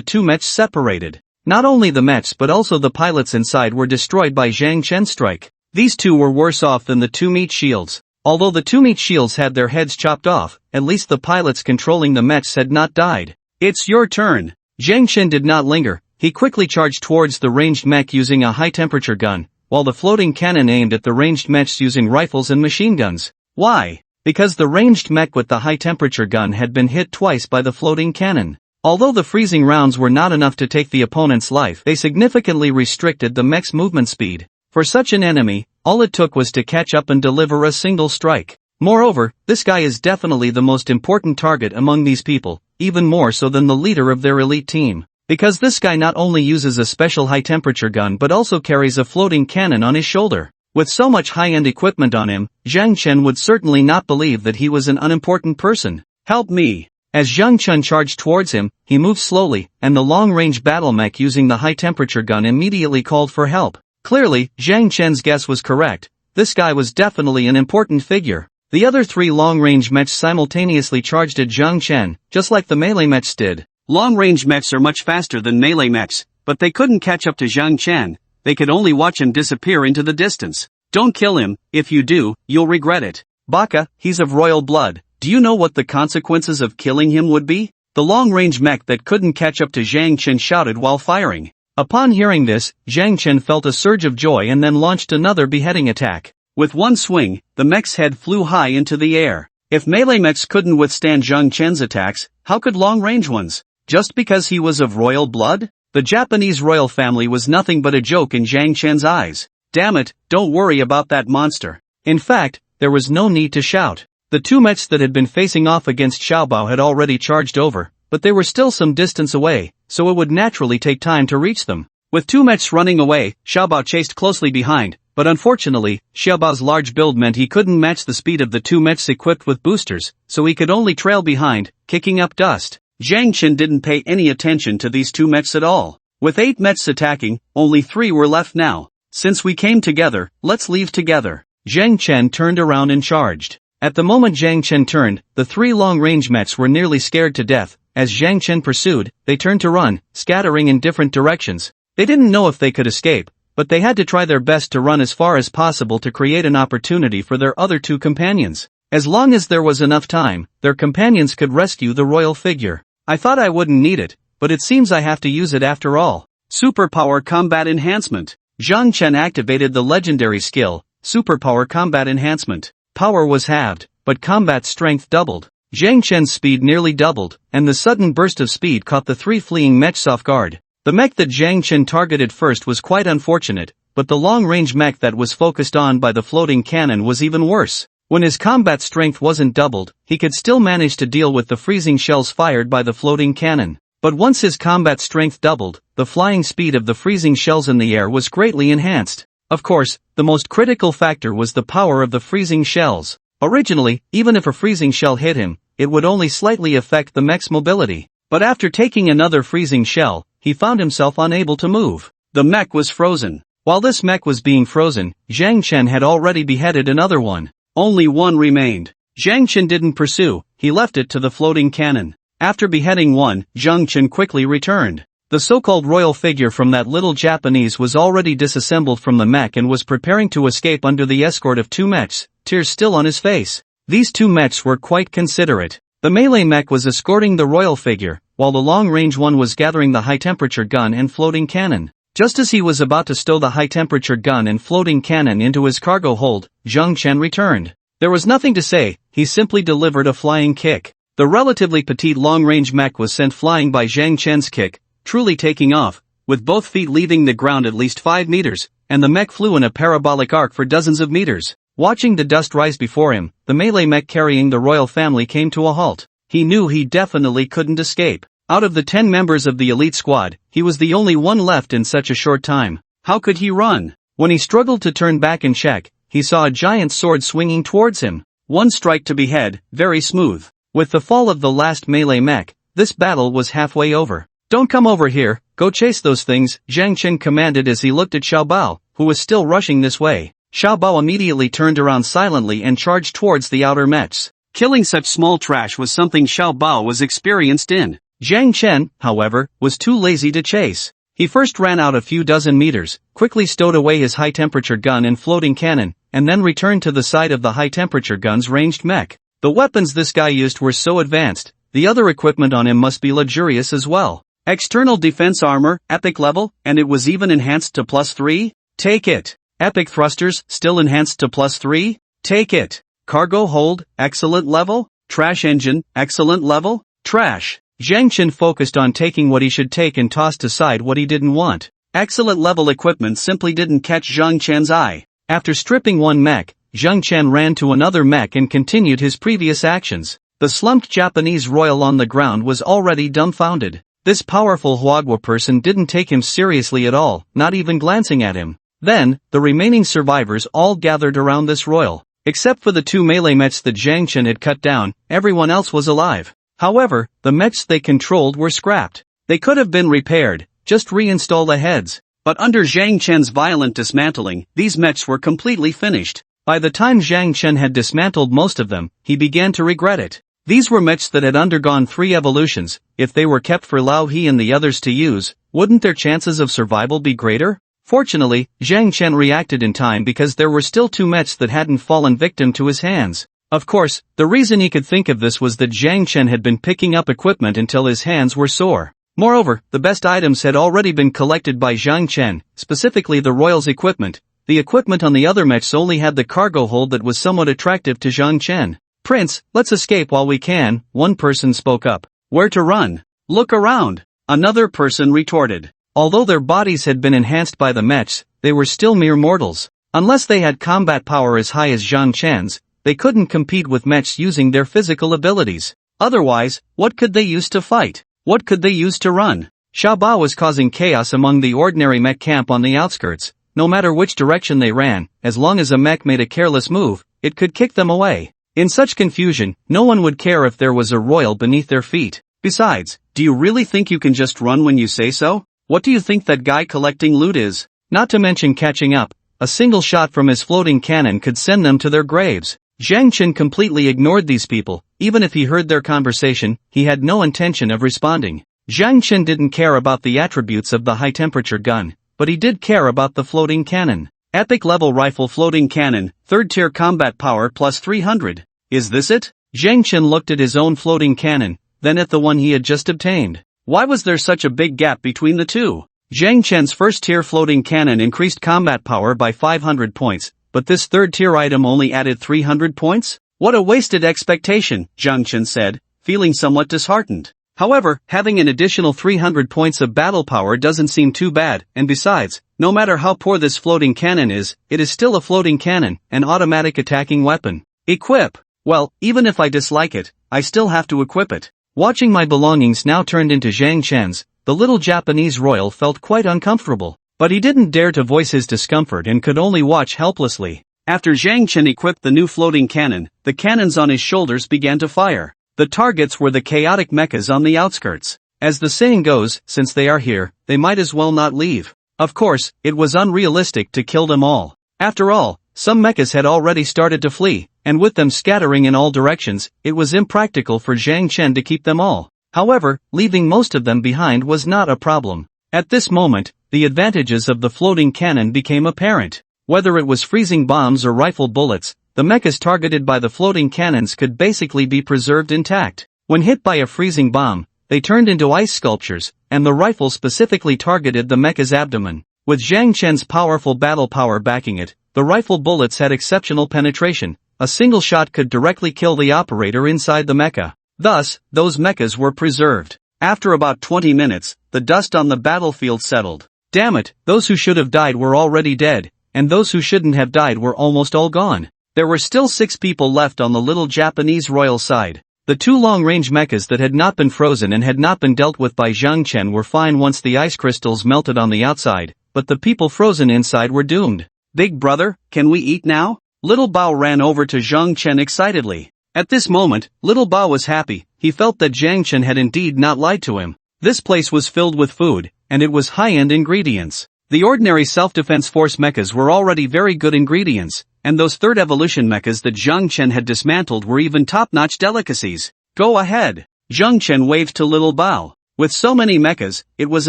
two mechs separated. Not only the mechs but also the pilots inside were destroyed by Zhang Chen's strike. These two were worse off than the two meat shields. Although the two meat shields had their heads chopped off, at least the pilots controlling the mechs had not died. It's your turn. Zhang Chen did not linger. He quickly charged towards the ranged mech using a high-temperature gun, while the floating cannon aimed at the ranged mechs using rifles and machine guns. Why? Because the ranged mech with the high-temperature gun had been hit twice by the floating cannon. Although the freezing rounds were not enough to take the opponent's life, they significantly restricted the mech's movement speed. For such an enemy, all it took was to catch up and deliver a single strike. Moreover, this guy is definitely the most important target among these people, even more so than the leader of their elite team. Because this guy not only uses a special high-temperature gun but also carries a floating cannon on his shoulder. With so much high-end equipment on him, Zhang Chen would certainly not believe that he was an unimportant person. Help me! As Zhang Chen charged towards him, he moved slowly, and the long-range battle mech using the high-temperature gun immediately called for help. Clearly, Zhang Chen's guess was correct. This guy was definitely an important figure. The other three long-range mechs simultaneously charged at Zhang Chen, just like the melee mechs did. Long-range mechs are much faster than melee mechs, but they couldn't catch up to Zhang Chen. They could only watch him disappear into the distance. Don't kill him. If you do, you'll regret it. Baka, he's of royal blood. Do you know what the consequences of killing him would be? The long-range mech that couldn't catch up to Zhang Chen shouted while firing. Upon hearing this, Zhang Chen felt a surge of joy and then launched another beheading attack. With one swing, the mech's head flew high into the air. If melee mechs couldn't withstand Zhang Chen's attacks, how could long-range ones? Just because he was of royal blood? The Japanese royal family was nothing but a joke in Zhang Chen's eyes. Damn it, don't worry about that monster. In fact, there was no need to shout. The two mechs that had been facing off against Xiaobao had already charged over, but they were still some distance away, so it would naturally take time to reach them. With two mechs running away, Xiaobao chased closely behind, but unfortunately, Xiaobao's large build meant he couldn't match the speed of the two mechs equipped with boosters, so he could only trail behind, kicking up dust. Zhang Chen didn't pay any attention to these two mechs at all. With 8 mechs attacking, only 3 were left now. Since we came together, let's leave together. Zhang Chen turned around and charged. At the moment Zhang Chen turned, the 3 long-range mechs were nearly scared to death. As Zhang Chen pursued, they turned to run, scattering in different directions. They didn't know if they could escape, but they had to try their best to run as far as possible to create an opportunity for their other 2 companions. As long as there was enough time, their companions could rescue the royal figure. I thought I wouldn't need it, but it seems I have to use it after all. Superpower Combat Enhancement. Zhang Chen activated the legendary skill, Superpower Combat Enhancement. Power was halved, but combat strength doubled. Zhang Chen's speed nearly doubled, and the sudden burst of speed caught the 3 fleeing mechs off guard. The mech that Zhang Chen targeted first was quite unfortunate, but the long-range mech that was focused on by the floating cannon was even worse. When his combat strength wasn't doubled, he could still manage to deal with the freezing shells fired by the floating cannon. But once his combat strength doubled, the flying speed of the freezing shells in the air was greatly enhanced. Of course, the most critical factor was the power of the freezing shells. Originally, even if a freezing shell hit him, it would only slightly affect the mech's mobility. But after taking another freezing shell, he found himself unable to move. The mech was frozen. While this mech was being frozen, Zhang Chen had already beheaded another one. Only one remained. Zhang Chen didn't pursue, he left it to the floating cannon. After beheading one, Zhang Chen quickly returned. The so-called royal figure from that little Japanese was already disassembled from the mech and was preparing to escape under the escort of 2 mechs, tears still on his face. These 2 mechs were quite considerate. The melee mech was escorting the royal figure, while the long-range one was gathering the high-temperature gun and floating cannon. Just as he was about to stow the high-temperature gun and floating cannon into his cargo hold, Zhang Chen returned. There was nothing to say, he simply delivered a flying kick. The relatively petite long-range mech was sent flying by Zhang Chen's kick, truly taking off, with both feet leaving the ground at least 5 meters, and the mech flew in a parabolic arc for dozens of meters. Watching the dust rise before him, the melee mech carrying the royal family came to a halt. He knew he definitely couldn't escape. Out of the 10 members of the elite squad, he was the only one left in such a short time. How could he run? When he struggled to turn back and check, he saw a giant sword swinging towards him. One strike to behead, very smooth. With the fall of the last melee mech, this battle was halfway over. Don't come over here, go chase those things, Zhang Chen commanded as he looked at Xiao Bao, who was still rushing this way. Xiao Bao immediately turned around silently and charged towards the outer mechs. Killing such small trash was something Xiao Bao was experienced in. Zhang Chen, however, was too lazy to chase. He first ran out a few dozen meters, quickly stowed away his high-temperature gun and floating cannon, and then returned to the side of the high-temperature gun's ranged mech. The weapons this guy used were so advanced, the other equipment on him must be luxurious as well. External defense armor, epic level, and it was even enhanced to +3? Take it. Epic thrusters, still enhanced to +3? Take it. Cargo hold, excellent level? Trash engine, excellent level? Trash. Zhang Chen focused on taking what he should take and tossed aside what he didn't want. Excellent level equipment simply didn't catch Zhang Chen's eye. After stripping one mech, Zhang Chen ran to another mech and continued his previous actions. The slumped Japanese royal on the ground was already dumbfounded. This powerful Huagua person didn't take him seriously at all, not even glancing at him. Then, the remaining survivors all gathered around this royal. Except for the 2 melee mechs that Zhang Chen had cut down, everyone else was alive. However, the mechs they controlled were scrapped. They could have been repaired, just reinstall the heads. But under Zhang Chen's violent dismantling, these mechs were completely finished. By the time Zhang Chen had dismantled most of them, he began to regret it. These were mechs that had undergone 3 evolutions. If they were kept for Lao He and the others to use, wouldn't their chances of survival be greater? Fortunately, Zhang Chen reacted in time because there were still 2 mechs that hadn't fallen victim to his hands. Of course, the reason he could think of this was that Zhang Chen had been picking up equipment until his hands were sore. Moreover, the best items had already been collected by Zhang Chen, specifically the royal's equipment. The equipment on the other mechs only had the cargo hold that was somewhat attractive to Zhang Chen. Prince, let's escape while we can, one person spoke up. Where to run? Look around. Another person retorted. Although their bodies had been enhanced by the mechs, they were still mere mortals. Unless they had combat power as high as Zhang Chen's, they couldn't compete with mechs using their physical abilities. Otherwise, what could they use to fight? What could they use to run? Xiao Bao was causing chaos among the ordinary mech camp on the outskirts. No matter which direction they ran, as long as a mech made a careless move, it could kick them away. In such confusion, no one would care if there was a royal beneath their feet. Besides, do you really think you can just run when you say so? What do you think that guy collecting loot is? Not to mention catching up, a single shot from his floating cannon could send them to their graves. Zhang Chen completely ignored these people. Even if he heard their conversation, he had no intention of responding. Zhang Chen didn't care about the attributes of the high-temperature gun, but he did care about the floating cannon. Epic level rifle floating cannon, 3rd tier combat power plus 300. Is this it? Zhang Chen looked at his own floating cannon, then at the one he had just obtained. Why was there such a big gap between the two? Zhang Chen's 1st tier floating cannon increased combat power by 500 points, but this 3rd tier item only added 300 points? What a wasted expectation, Zhang Chen said, feeling somewhat disheartened. However, having an additional 300 points of battle power doesn't seem too bad, and besides, no matter how poor this floating cannon is, it is still a floating cannon, an automatic attacking weapon. Equip. Well, even if I dislike it, I still have to equip it. Watching my belongings now turned into Zhang Chen's, the little Japanese royal felt quite uncomfortable. But he didn't dare to voice his discomfort and could only watch helplessly. After Zhang Chen equipped the new floating cannon, the cannons on his shoulders began to fire. The targets were the chaotic mechas on the outskirts. As the saying goes, since they are here, they might as well not leave. Of course, it was unrealistic to kill them all. After all, some mechas had already started to flee, and with them scattering in all directions, it was impractical for Zhang Chen to keep them all. However, leaving most of them behind was not a problem. At this moment, the advantages of the floating cannon became apparent. Whether it was freezing bombs or rifle bullets, the mechas targeted by the floating cannons could basically be preserved intact. When hit by a freezing bomb, they turned into ice sculptures, and the rifle specifically targeted the mecha's abdomen. With Zhang Chen's powerful battle power backing it, the rifle bullets had exceptional penetration. A single shot could directly kill the operator inside the mecha. Thus, those mechas were preserved. After about 20 minutes, the dust on the battlefield settled. Damn it, those who should have died were already dead, and those who shouldn't have died were almost all gone. There were still 6 people left on the little Japanese royal side. The two long-range mechas that had not been frozen and had not been dealt with by Zhang Chen were fine once the ice crystals melted on the outside, but the people frozen inside were doomed. Big brother, can we eat now? Little Bao ran over to Zhang Chen excitedly. At this moment, Little Bao was happy. He felt that Zhang Chen had indeed not lied to him. This place was filled with food, and it was high-end ingredients. The ordinary self-defense force mechas were already very good ingredients, and those third evolution mechas that Zhang Chen had dismantled were even top-notch delicacies. Go ahead. Zhang Chen waved to Little Bao. With so many mechas, it was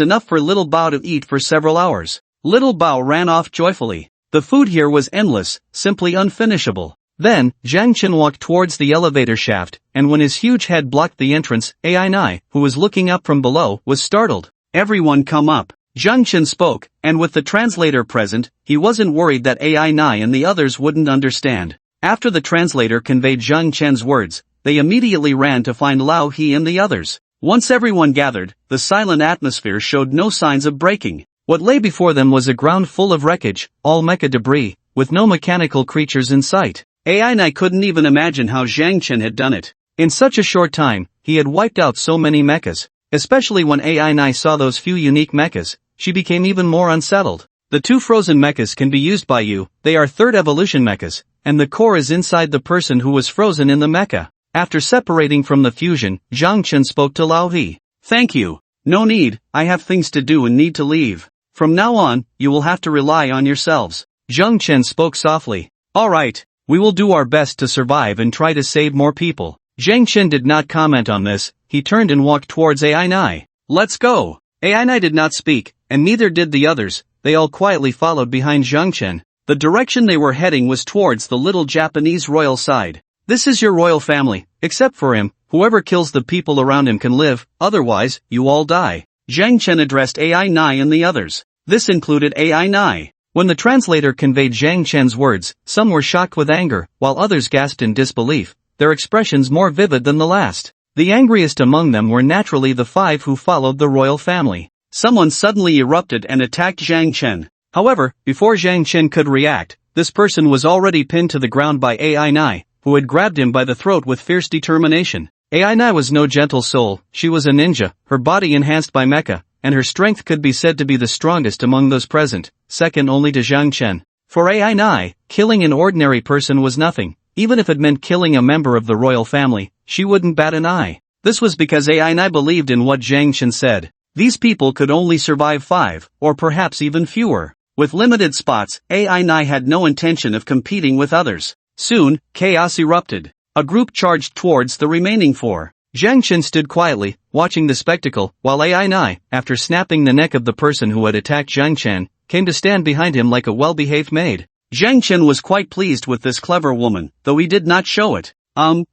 enough for Little Bao to eat for several hours. Little Bao ran off joyfully. The food here was endless, simply unfinishable. Then, Zhang Chen walked towards the elevator shaft, and when his huge head blocked the entrance, AI9, who was looking up from below, was startled. Everyone come up. Zhang Chen spoke, and with the translator present, he wasn't worried that AI9 and the others wouldn't understand. After the translator conveyed Zhang Chen's words, they immediately ran to find Lao He and the others. Once everyone gathered, the silent atmosphere showed no signs of breaking. What lay before them was a ground full of wreckage, all mecha debris, with no mechanical creatures in sight. AI9 couldn't even imagine how Zhang Chen had done it. In such a short time, he had wiped out so many mechas. Especially when AI9 saw those few unique mechas, she became even more unsettled. The two frozen mechas can be used by you, they are third evolution mechas, and the core is inside the person who was frozen in the mecha. After separating from the fusion, Zhang Chen spoke to Lao He. Thank you. No need, I have things to do and need to leave. From now on, you will have to rely on yourselves. Zhang Chen spoke softly. Alright, we will do our best to survive and try to save more people. Zhang Chen did not comment on this, he turned and walked towards AI9. Let's go. AI9 did not speak, and neither did the others, they all quietly followed behind Zhang Chen. The direction they were heading was towards the little Japanese royal side. This is your royal family, except for him, whoever kills the people around him can live, otherwise, you all die. Zhang Chen addressed AI9 and the others. This included AI9. When the translator conveyed Zhang Chen's words, some were shocked with anger, while others gasped in disbelief, their expressions more vivid than the last. The angriest among them were naturally the five who followed the royal family. Someone suddenly erupted and attacked Zhang Chen. However, before Zhang Chen could react, this person was already pinned to the ground by AI9, who had grabbed him by the throat with fierce determination. AI9 was no gentle soul, she was a ninja, her body enhanced by mecha, and her strength could be said to be the strongest among those present, second only to Zhang Chen. For AI9, killing an ordinary person was nothing. Even if it meant killing a member of the royal family, she wouldn't bat an eye. This was because AI9 believed in what Zhang Chen said. These people could only survive 5, or perhaps even fewer. With limited spots, AI9 had no intention of competing with others. Soon, chaos erupted. A group charged towards the remaining 4. Zhang Chen stood quietly, watching the spectacle, while AI9, after snapping the neck of the person who had attacked Zhang Chen, came to stand behind him like a well-behaved maid. Zhang Chen was quite pleased with this clever woman, though he did not show it.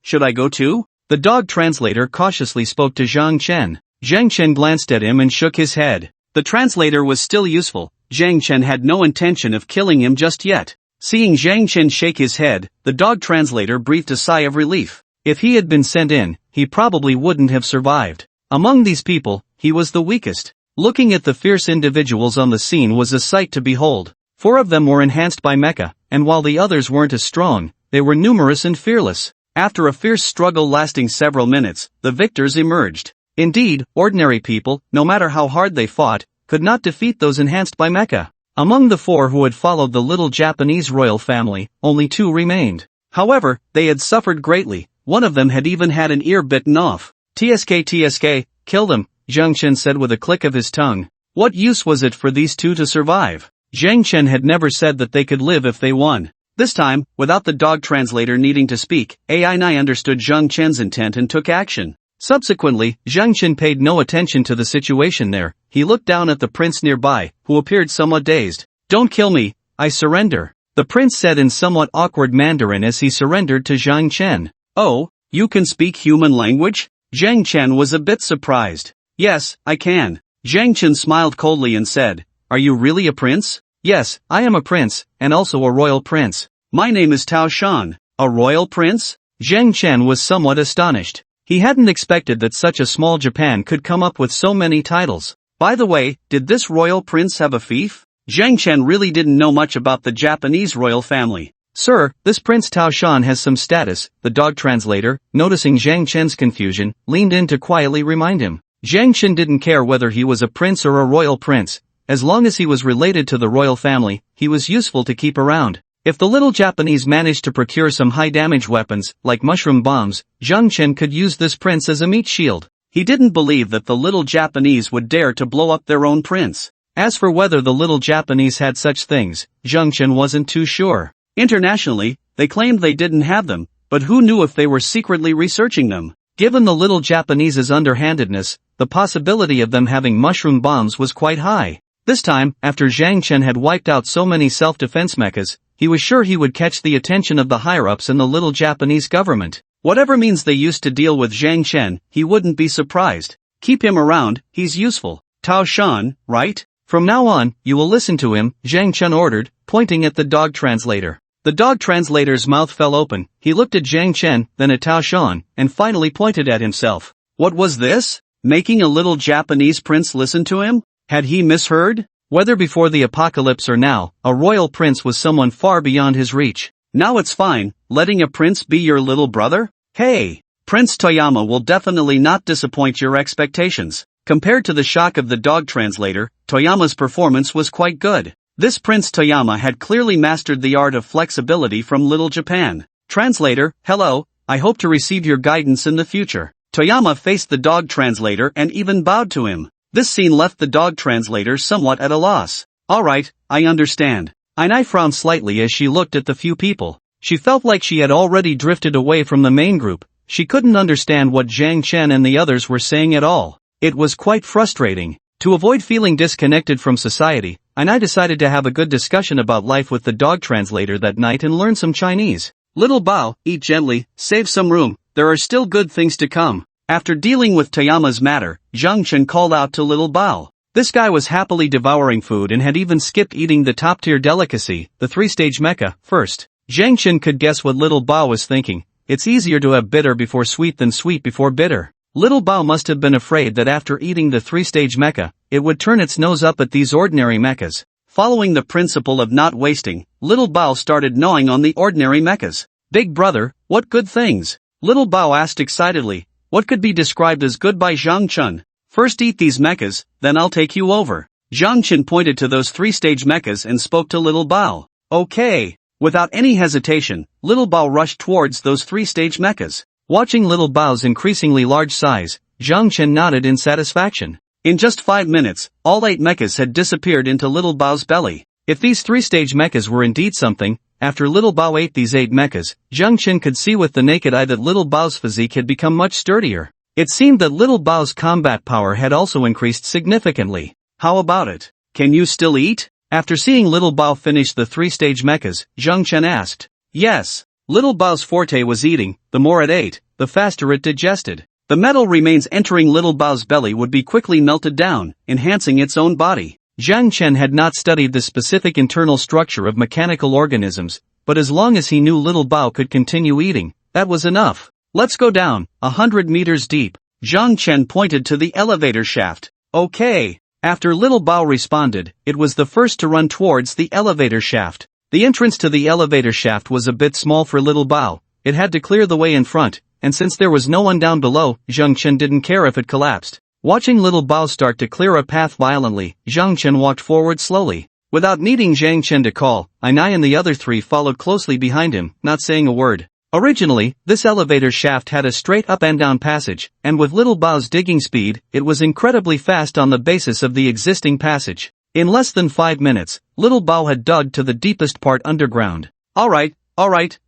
Should I go too? The dog translator cautiously spoke to Zhang Chen. Zhang Chen glanced at him and shook his head. The translator was still useful. Zhang Chen had no intention of killing him just yet. Seeing Zhang Chen shake his head, the dog translator breathed a sigh of relief. If he had been sent in, he probably wouldn't have survived. Among these people, he was the weakest. Looking at the fierce individuals on the scene was a sight to behold. 4 of them were enhanced by mecha, and while the others weren't as strong, they were numerous and fearless. After a fierce struggle lasting several minutes, the victors emerged. Indeed, ordinary people, no matter how hard they fought, could not defeat those enhanced by mecha. Among the 4 who had followed the little Japanese royal family, only 2 remained. However, they had suffered greatly. One of them had even had an ear bitten off. TSK, kill them, Zhang Chen said with a click of his tongue. What use was it for these 2 to survive? Zhang Chen had never said that they could live if they won. This time, without the dog translator needing to speak, AI9 understood Zhang Chen's intent and took action. Subsequently, Zhang Chen paid no attention to the situation there. He looked down at the prince nearby, who appeared somewhat dazed. Don't kill me, I surrender, the prince said in somewhat awkward Mandarin as he surrendered to Zhang Chen. Oh, you can speak human language? Zhang Chen was a bit surprised. Yes, I can. Zhang Chen smiled coldly and said, are you really a prince? Yes, I am a prince, and also a royal prince. My name is Tao Shan. A royal prince? Zhang Chen was somewhat astonished. He hadn't expected that such a small Japan could come up with so many titles. By the way, did this royal prince have a fief? Zhang Chen really didn't know much about the Japanese royal family. "Sir, this Prince Tao Shan has some status," the dog translator, noticing Zhang Chen's confusion, leaned in to quietly remind him. Zhang Chen didn't care whether he was a prince or a royal prince. As long as he was related to the royal family, he was useful to keep around. If the little Japanese managed to procure some high-damage weapons, like mushroom bombs, Zhang Chen could use this prince as a meat shield. He didn't believe that the little Japanese would dare to blow up their own prince. As for whether the little Japanese had such things, Zhang Chen wasn't too sure. Internationally, they claimed they didn't have them, but who knew if they were secretly researching them? Given the little Japanese's underhandedness, the possibility of them having mushroom bombs was quite high. This time, after Zhang Chen had wiped out so many self-defense mechas, he was sure he would catch the attention of the higher-ups in the little Japanese government. Whatever means they used to deal with Zhang Chen, he wouldn't be surprised. Keep him around, he's useful. Tao Shan, right? From now on, you will listen to him, Zhang Chen ordered, pointing at the dog translator. The dog translator's mouth fell open. He looked at Zhang Chen, then at Tao Shan, and finally pointed at himself. What was this? Making a little Japanese prince listen to him? Had he misheard? Whether before the apocalypse or now, a royal prince was someone far beyond his reach. Now it's fine, letting a prince be your little brother? Hey! Prince Toyama will definitely not disappoint your expectations. Compared to the shock of the dog translator, Toyama's performance was quite good. This Prince Toyama had clearly mastered the art of flexibility from Little Japan. Translator, hello, I hope to receive your guidance in the future. Toyama faced the dog translator and even bowed to him. This scene left the dog translator somewhat at a loss. Alright, I understand. Ainai frowned slightly as she looked at the few people. She felt like she had already drifted away from the main group. She couldn't understand what Zhang Chen and the others were saying at all. It was quite frustrating. To avoid feeling disconnected from society, Ainai decided to have a good discussion about life with the dog translator that night and learn some Chinese. Little Bao, eat gently, save some room, there are still good things to come. After dealing with Toyama's matter, Zhang Chen called out to Little Bao. This guy was happily devouring food and had even skipped eating the top-tier delicacy, the three-stage mecha, first. Zhang Chen could guess what Little Bao was thinking. It's easier to have bitter before sweet than sweet before bitter. Little Bao must have been afraid that after eating the three-stage mecha, it would turn its nose up at these ordinary mechas. Following the principle of not wasting, Little Bao started gnawing on the ordinary mechas. Big brother, what good things? Little Bao asked excitedly. What could be described as good by Zhang Chen? First eat these mechas, then I'll take you over. Zhang Chen pointed to those three-stage mechas and spoke to Little Bao. Okay. Without any hesitation, Little Bao rushed towards those three-stage mechas. Watching Little Bao's increasingly large size, Zhang Chen nodded in satisfaction. In just 5 minutes, all 8 mechas had disappeared into Little Bao's belly. If these three-stage mechas were indeed something, after Little Bao ate these 8 mechas, Zhang Chen could see with the naked eye that Little Bao's physique had become much sturdier. It seemed that Little Bao's combat power had also increased significantly. How about it? Can you still eat? After seeing Little Bao finish the three-stage mechas, Zhang Chen asked. Yes. Little Bao's forte was eating. The more it ate, the faster it digested. The metal remains entering Little Bao's belly would be quickly melted down, enhancing its own body. Zhang Chen had not studied the specific internal structure of mechanical organisms, but as long as he knew Little Bao could continue eating, that was enough. Let's go down, 100 meters deep. Zhang Chen pointed to the elevator shaft. Okay. After Little Bao responded, it was the first to run towards the elevator shaft. The entrance to the elevator shaft was a bit small for Little Bao. It had to clear the way in front, and since there was no one down below, Zhang Chen didn't care if it collapsed. Watching Little Bao start to clear a path violently, Zhang Chen walked forward slowly. Without needing Zhang Chen to call, Ainai and the other 3 followed closely behind him, not saying a word. Originally, this elevator shaft had a straight up and down passage, and with Little Bao's digging speed, it was incredibly fast on the basis of the existing passage. In less than 5 minutes, Little Bao had dug to the deepest part underground. Alright,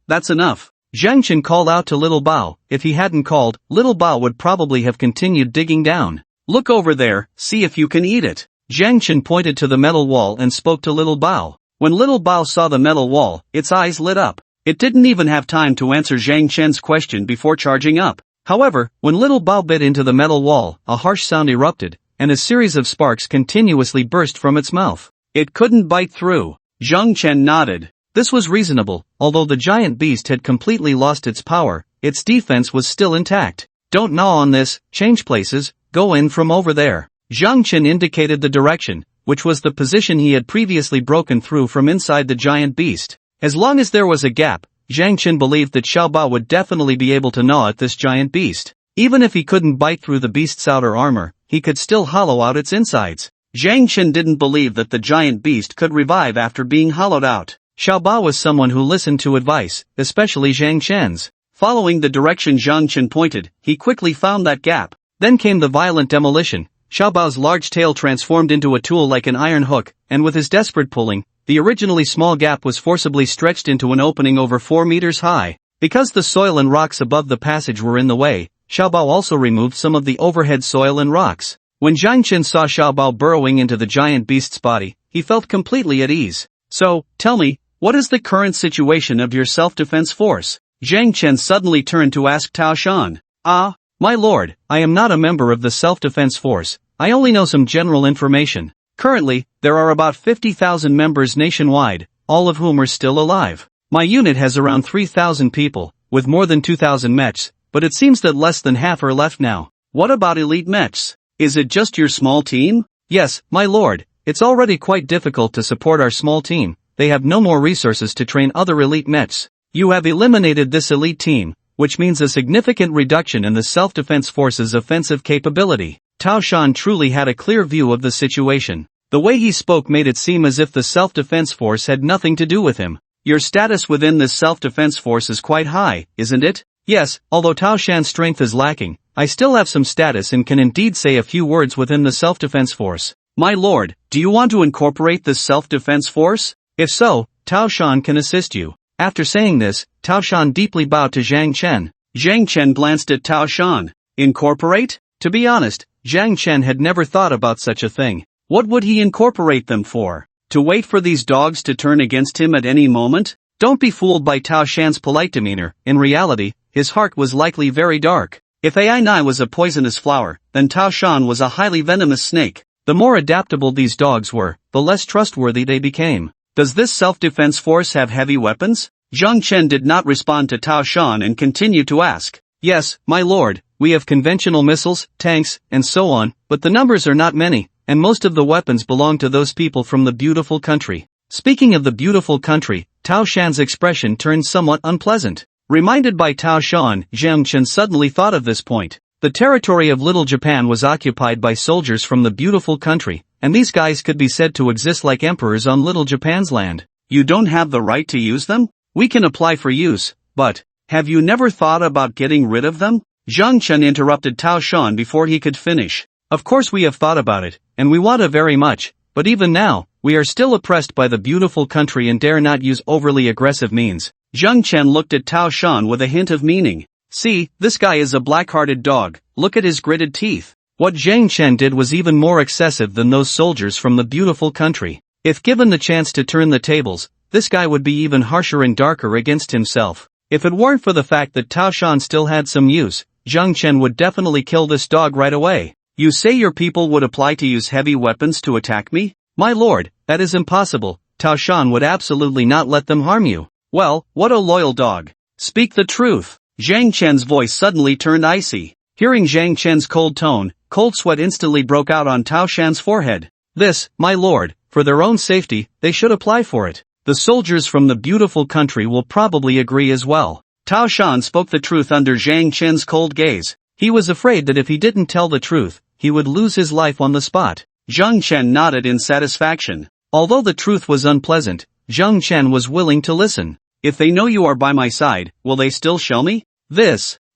that's enough. Zhang Chen called out to Little Bao. If he hadn't called, Little Bao would probably have continued digging down. Look over there, see if you can eat it. Zhang Chen pointed to the metal wall and spoke to Little Bao. When Little Bao saw the metal wall, its eyes lit up. It didn't even have time to answer Zhang Chen's question before charging up. However, when Little Bao bit into the metal wall, a harsh sound erupted, and a series of sparks continuously burst from its mouth. It couldn't bite through. Zhang Chen nodded. This was reasonable. Although the giant beast had completely lost its power, its defense was still intact. Don't gnaw on this, change places, go in from over there. Zhang Chen indicated the direction, which was the position he had previously broken through from inside the giant beast. As long as there was a gap, Zhang Chen believed that Xiaobao would definitely be able to gnaw at this giant beast. Even if he couldn't bite through the beast's outer armor, he could still hollow out its insides. Zhang Chen didn't believe that the giant beast could revive after being hollowed out. Xiaobao was someone who listened to advice, especially Zhang Chen's. Following the direction Zhang Chen pointed, he quickly found that gap. Then came the violent demolition. Xiaobao's large tail transformed into a tool like an iron hook, and with his desperate pulling, the originally small gap was forcibly stretched into an opening over 4 meters high. Because the soil and rocks above the passage were in the way, Xiaobao also removed some of the overhead soil and rocks. When Zhang Chen saw Xiaobao burrowing into the giant beast's body, he felt completely at ease. So, tell me, what is the current situation of your self-defense force? Zhang Chen suddenly turned to ask Tao Shan. Ah, my lord, I am not a member of the self-defense force, I only know some general information. Currently, there are about 50,000 members nationwide, all of whom are still alive. My unit has around 3,000 people, with more than 2,000 mechs, but it seems that less than half are left now. What about elite mechs? Is it just your small team? Yes, my lord, it's already quite difficult to support our small team. They have no more resources to train other elite mechs. You have eliminated this elite team, which means a significant reduction in the self-defense force's offensive capability. Tao Shan truly had a clear view of the situation. The way he spoke made it seem as if the self-defense force had nothing to do with him. Your status within this self-defense force is quite high, isn't it? Yes, although Tao Shan's strength is lacking, I still have some status and can indeed say a few words within the self-defense force. My lord, do you want to incorporate this self-defense force? If so, Tao Shan can assist you. After saying this, Tao Shan deeply bowed to Zhang Chen. Zhang Chen glanced at Tao Shan. Incorporate? To be honest, Zhang Chen had never thought about such a thing. What would he incorporate them for? To wait for these dogs to turn against him at any moment? Don't be fooled by Tao Shan's polite demeanor. In reality, his heart was likely very dark. If AI was a poisonous flower, then Tao Shan was a highly venomous snake. The more adaptable these dogs were, the less trustworthy they became. Does this self-defense force have heavy weapons? Zhang Chen did not respond to Tao Shan and continued to ask. Yes, my lord, we have conventional missiles, tanks, and so on, but the numbers are not many, and most of the weapons belong to those people from the beautiful country. Speaking of the beautiful country, Tao Shan's expression turned somewhat unpleasant. Reminded by Tao Shan, Zhang Chen suddenly thought of this point. The territory of Little Japan was occupied by soldiers from the beautiful country, and these guys could be said to exist like emperors on Little Japan's land. You don't have the right to use them? We can apply for use, but have you never thought about getting rid of them? Zhang Chen interrupted Tao Shan before he could finish. Of course we have thought about it, and we want it very much, but even now, we are still oppressed by the beautiful country and dare not use overly aggressive means. Zhang Chen looked at Tao Shan with a hint of meaning. See, this guy is a black-hearted dog, look at his gritted teeth. What Zhang Chen did was even more excessive than those soldiers from the beautiful country. If given the chance to turn the tables, this guy would be even harsher and darker against himself. If it weren't for the fact that Tao Shan still had some use, Zhang Chen would definitely kill this dog right away. You say your people would apply to use heavy weapons to attack me? My lord, that is impossible. Tao Shan would absolutely not let them harm you. Well, what a loyal dog. Speak the truth. Zhang Chen's voice suddenly turned icy. Hearing Zhang Chen's cold tone, cold sweat instantly broke out on Tao Shan's forehead. This, my lord, for their own safety, they should apply for it. The soldiers from the beautiful country will probably agree as well. Tao Shan spoke the truth under Zhang Chen's cold gaze. He was afraid that if he didn't tell the truth, he would lose his life on the spot. Zhang Chen nodded in satisfaction. Although the truth was unpleasant, Zhang Chen was willing to listen. If they know you are by my side, will they still shell me?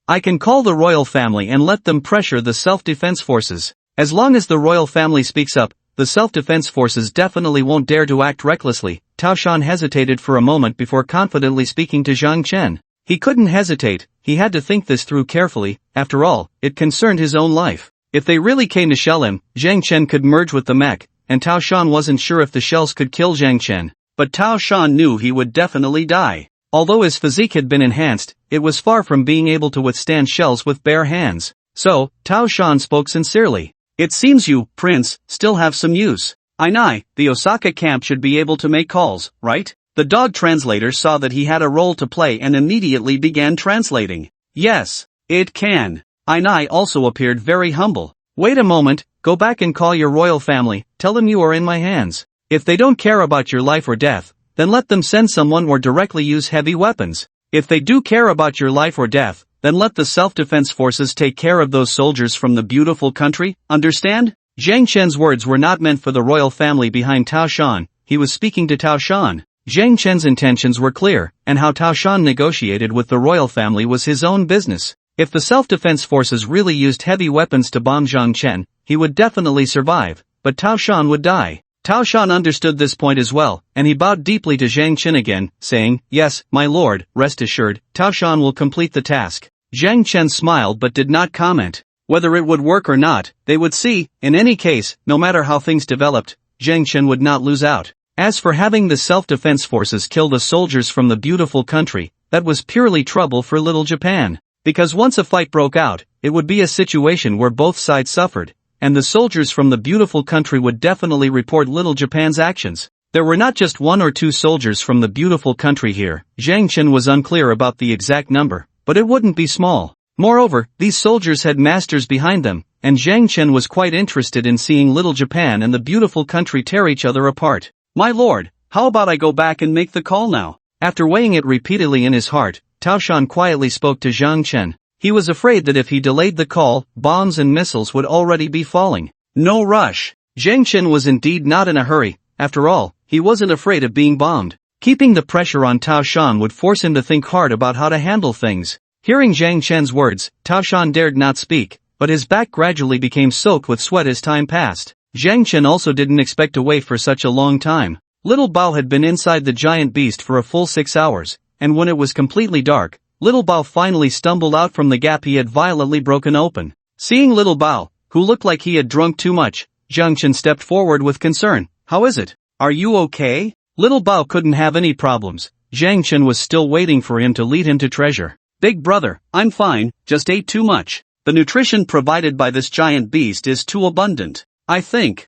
I can call the royal family and let them pressure the self-defense forces. As long as the royal family speaks up, the self-defense forces definitely won't dare to act recklessly. Tao Shan hesitated for a moment before confidently speaking to Zhang Chen. He couldn't hesitate, he had to think this through carefully, after all, it concerned his own life. If they really came to shell him, Zhang Chen could merge with the mech, and Tao Shan wasn't sure if the shells could kill Zhang Chen. But Tao Shan knew he would definitely die. Although his physique had been enhanced, it was far from being able to withstand shells with bare hands. So, Tao Shan spoke sincerely. It seems you, Prince, still have some use. The Osaka camp should be able to make calls, right? The dog translator saw that he had a role to play and immediately began translating. Yes, it can. Also appeared very humble. Wait a moment, go back and call your royal family, tell them you are in my hands. If they don't care about your life or death, then let them send someone or directly use heavy weapons. If they do care about your life or death, then let the self-defense forces take care of those soldiers from the beautiful country, understand? Zhang Chen's words were not meant for the royal family behind Tao Shan, he was speaking to Tao Shan. Zhang Chen's intentions were clear, and how Tao Shan negotiated with the royal family was his own business. If the self-defense forces really used heavy weapons to bomb Zhang Chen, he would definitely survive, but Tao Shan would die. Tao Shan understood this point as well, and he bowed deeply to Zhang Chen again, saying, "Yes, my lord, rest assured, Tao Shan will complete the task." Zhang Chen smiled but did not comment. Whether it would work or not, they would see. In any case, no matter how things developed, Zhang Chen would not lose out. As for having the self-defense forces kill the soldiers from the beautiful country, that was purely trouble for little Japan. Because once a fight broke out, it would be a situation where both sides suffered, and the soldiers from the beautiful country would definitely report little Japan's actions. There were not just 1 or 2 soldiers from the beautiful country here. Zhang Chen was unclear about the exact number, but it wouldn't be small. Moreover, these soldiers had masters behind them, and Zhang Chen was quite interested in seeing little Japan and the beautiful country tear each other apart. "My lord, how about I go back and make the call now?" After weighing it repeatedly in his heart, Tao Shan quietly spoke to Zhang Chen. He was afraid that if he delayed the call, bombs and missiles would already be falling. No rush. Zhang Chen was indeed not in a hurry. After all, he wasn't afraid of being bombed. Keeping the pressure on Tao Shan would force him to think hard about how to handle things. Hearing Zhang Chen's words, Tao Shan dared not speak, but his back gradually became soaked with sweat as time passed. Zhang Chen also didn't expect to wait for such a long time. Little Bao had been inside the giant beast for a full 6 hours, and when it was completely dark, Little Bao finally stumbled out from the gap he had violently broken open. Seeing Little Bao, who looked like he had drunk too much, Zhang Chen stepped forward with concern. "How is it? Are you okay?" Little Bao couldn't have any problems. Zhang Chen was still waiting for him to lead him to treasure. "Big brother, I'm fine, just ate too much. The nutrition provided by this giant beast is too abundant. I think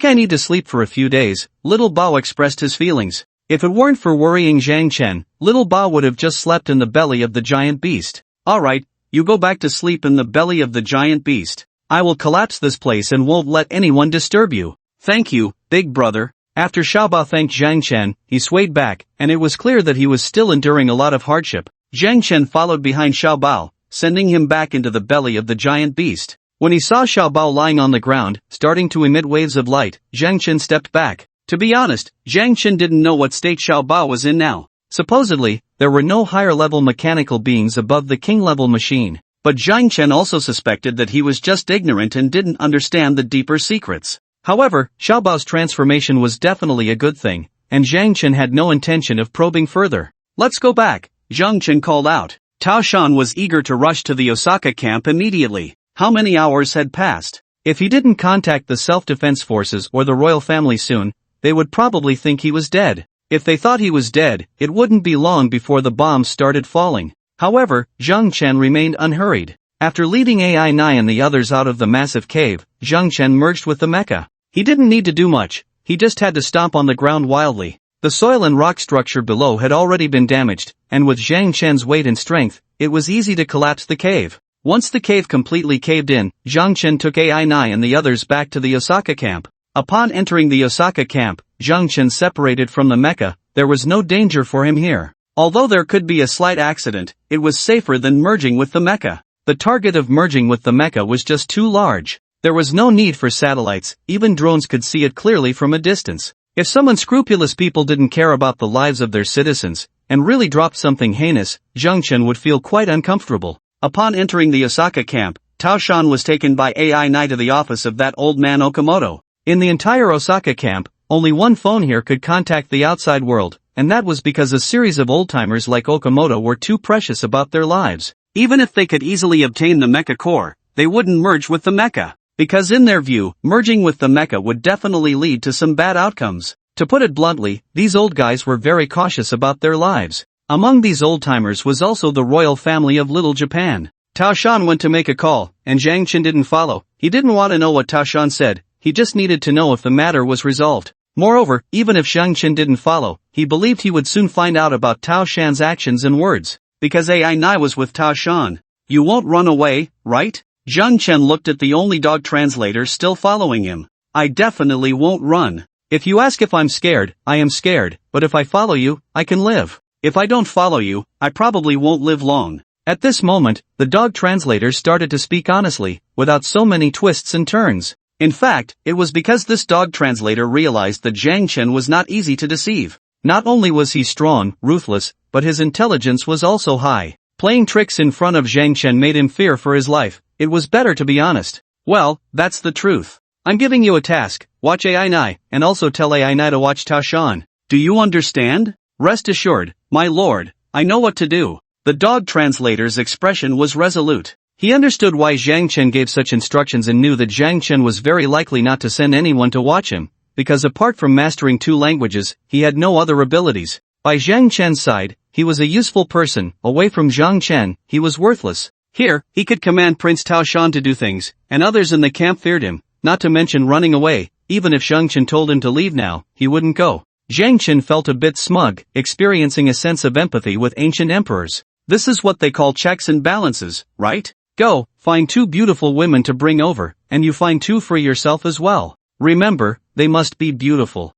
I need to sleep for a few days." Little Bao expressed his feelings. If it weren't for worrying Zhang Chen, Little Bao would have just slept in the belly of the giant beast. "Alright, you go back to sleep in the belly of the giant beast. I will collapse this place and won't let anyone disturb you." "Thank you, big brother." After Xiaobao thanked Zhang Chen, he swayed back, and it was clear that he was still enduring a lot of hardship. Zhang Chen followed behind Xiaobao, sending him back into the belly of the giant beast. When he saw Xiaobao lying on the ground, starting to emit waves of light, Zhang Chen stepped back. To be honest, Zhang Chen didn't know what state Xiaobao was in now. Supposedly, there were no higher-level mechanical beings above the king-level machine, but Zhang Chen also suspected that he was just ignorant and didn't understand the deeper secrets. However, Xiaobao's transformation was definitely a good thing, and Zhang Chen had no intention of probing further. "Let's go back," Zhang Chen called out. Tao Shan was eager to rush to the Osaka camp immediately. How many hours had passed? If he didn't contact the self-defense forces or the royal family soon, they would probably think he was dead. If they thought he was dead, it wouldn't be long before the bombs started falling. However, Zhang Chen remained unhurried. After leading AI9 and the others out of the massive cave, Zhang Chen merged with the mecha. He didn't need to do much, he just had to stomp on the ground wildly. The soil and rock structure below had already been damaged, and with Zhang Chen's weight and strength, it was easy to collapse the cave. Once the cave completely caved in, Zhang Chen took AI9 and the others back to the Osaka camp. Upon entering the Osaka camp, Zhang Chen separated from the mecha. There was no danger for him here. Although there could be a slight accident, it was safer than merging with the mecha. The target of merging with the mecha was just too large. There was no need for satellites, even drones could see it clearly from a distance. If some unscrupulous people didn't care about the lives of their citizens, and really dropped something heinous, Zhang Chen would feel quite uncomfortable. Upon entering the Osaka camp, Tao Shan was taken by AI9 to the office of that old man Okamoto. In the entire Osaka camp, only one phone here could contact the outside world, and that was because a series of old-timers like Okamoto were too precious about their lives. Even if they could easily obtain the mecha core, they wouldn't merge with the mecha. Because in their view, merging with the mecha would definitely lead to some bad outcomes. To put it bluntly, these old guys were very cautious about their lives. Among these old-timers was also the royal family of Little Japan. Tao Shan went to make a call, and Zhang Chen didn't follow. He didn't want to know what Tao Shan said, he just needed to know if the matter was resolved. Moreover, even if Zhang Chen didn't follow, he believed he would soon find out about Tao Shan's actions and words. Because AI9 was with Tao Shan. "You won't run away, right?" Zhang Chen looked at the only dog translator still following him. "I definitely won't run. If you ask if I'm scared, I am scared, but if I follow you, I can live. If I don't follow you, I probably won't live long. At this moment, the dog translator started to speak honestly, without so many twists and turns. In fact, it was because this dog translator realized that Zhang Chen was not easy to deceive. Not only was he strong, ruthless, but his intelligence was also high. Playing tricks in front of Zhang Chen made him fear for his life. It was better to be honest. Well, that's the truth. I'm giving you a task, watch AI Nai, and also tell AI Nai to watch Tao Shan. Do you understand? Rest assured, my lord, I know what to do. The dog translator's expression was resolute. He understood why Zhang Chen gave such instructions and knew that Zhang Chen was very likely not to send anyone to watch him, because apart from mastering 2 languages, he had no other abilities. By Zhang Chen's side, he was a useful person. Away from Zhang Chen, he was worthless. Here, he could command Prince Tao Shan to do things, and others in the camp feared him. Not to mention running away. Even if Zhang Chen told him to leave now, he wouldn't go. Zhang Chen felt a bit smug, experiencing a sense of empathy with ancient emperors. This is what they call checks and balances, right? Go, find 2 beautiful women to bring over, and you find 2 for yourself as well. Remember, they must be beautiful.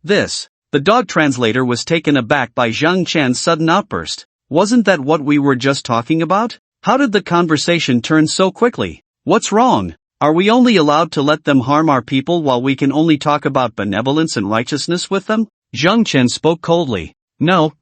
This. The dog translator was taken aback by Zhang Chen's sudden outburst. Wasn't that what we were just talking about? How did the conversation turn so quickly? What's wrong? Are we only allowed to let them harm our people while we can only talk about benevolence and righteousness with them? Zhang Chen spoke coldly. No,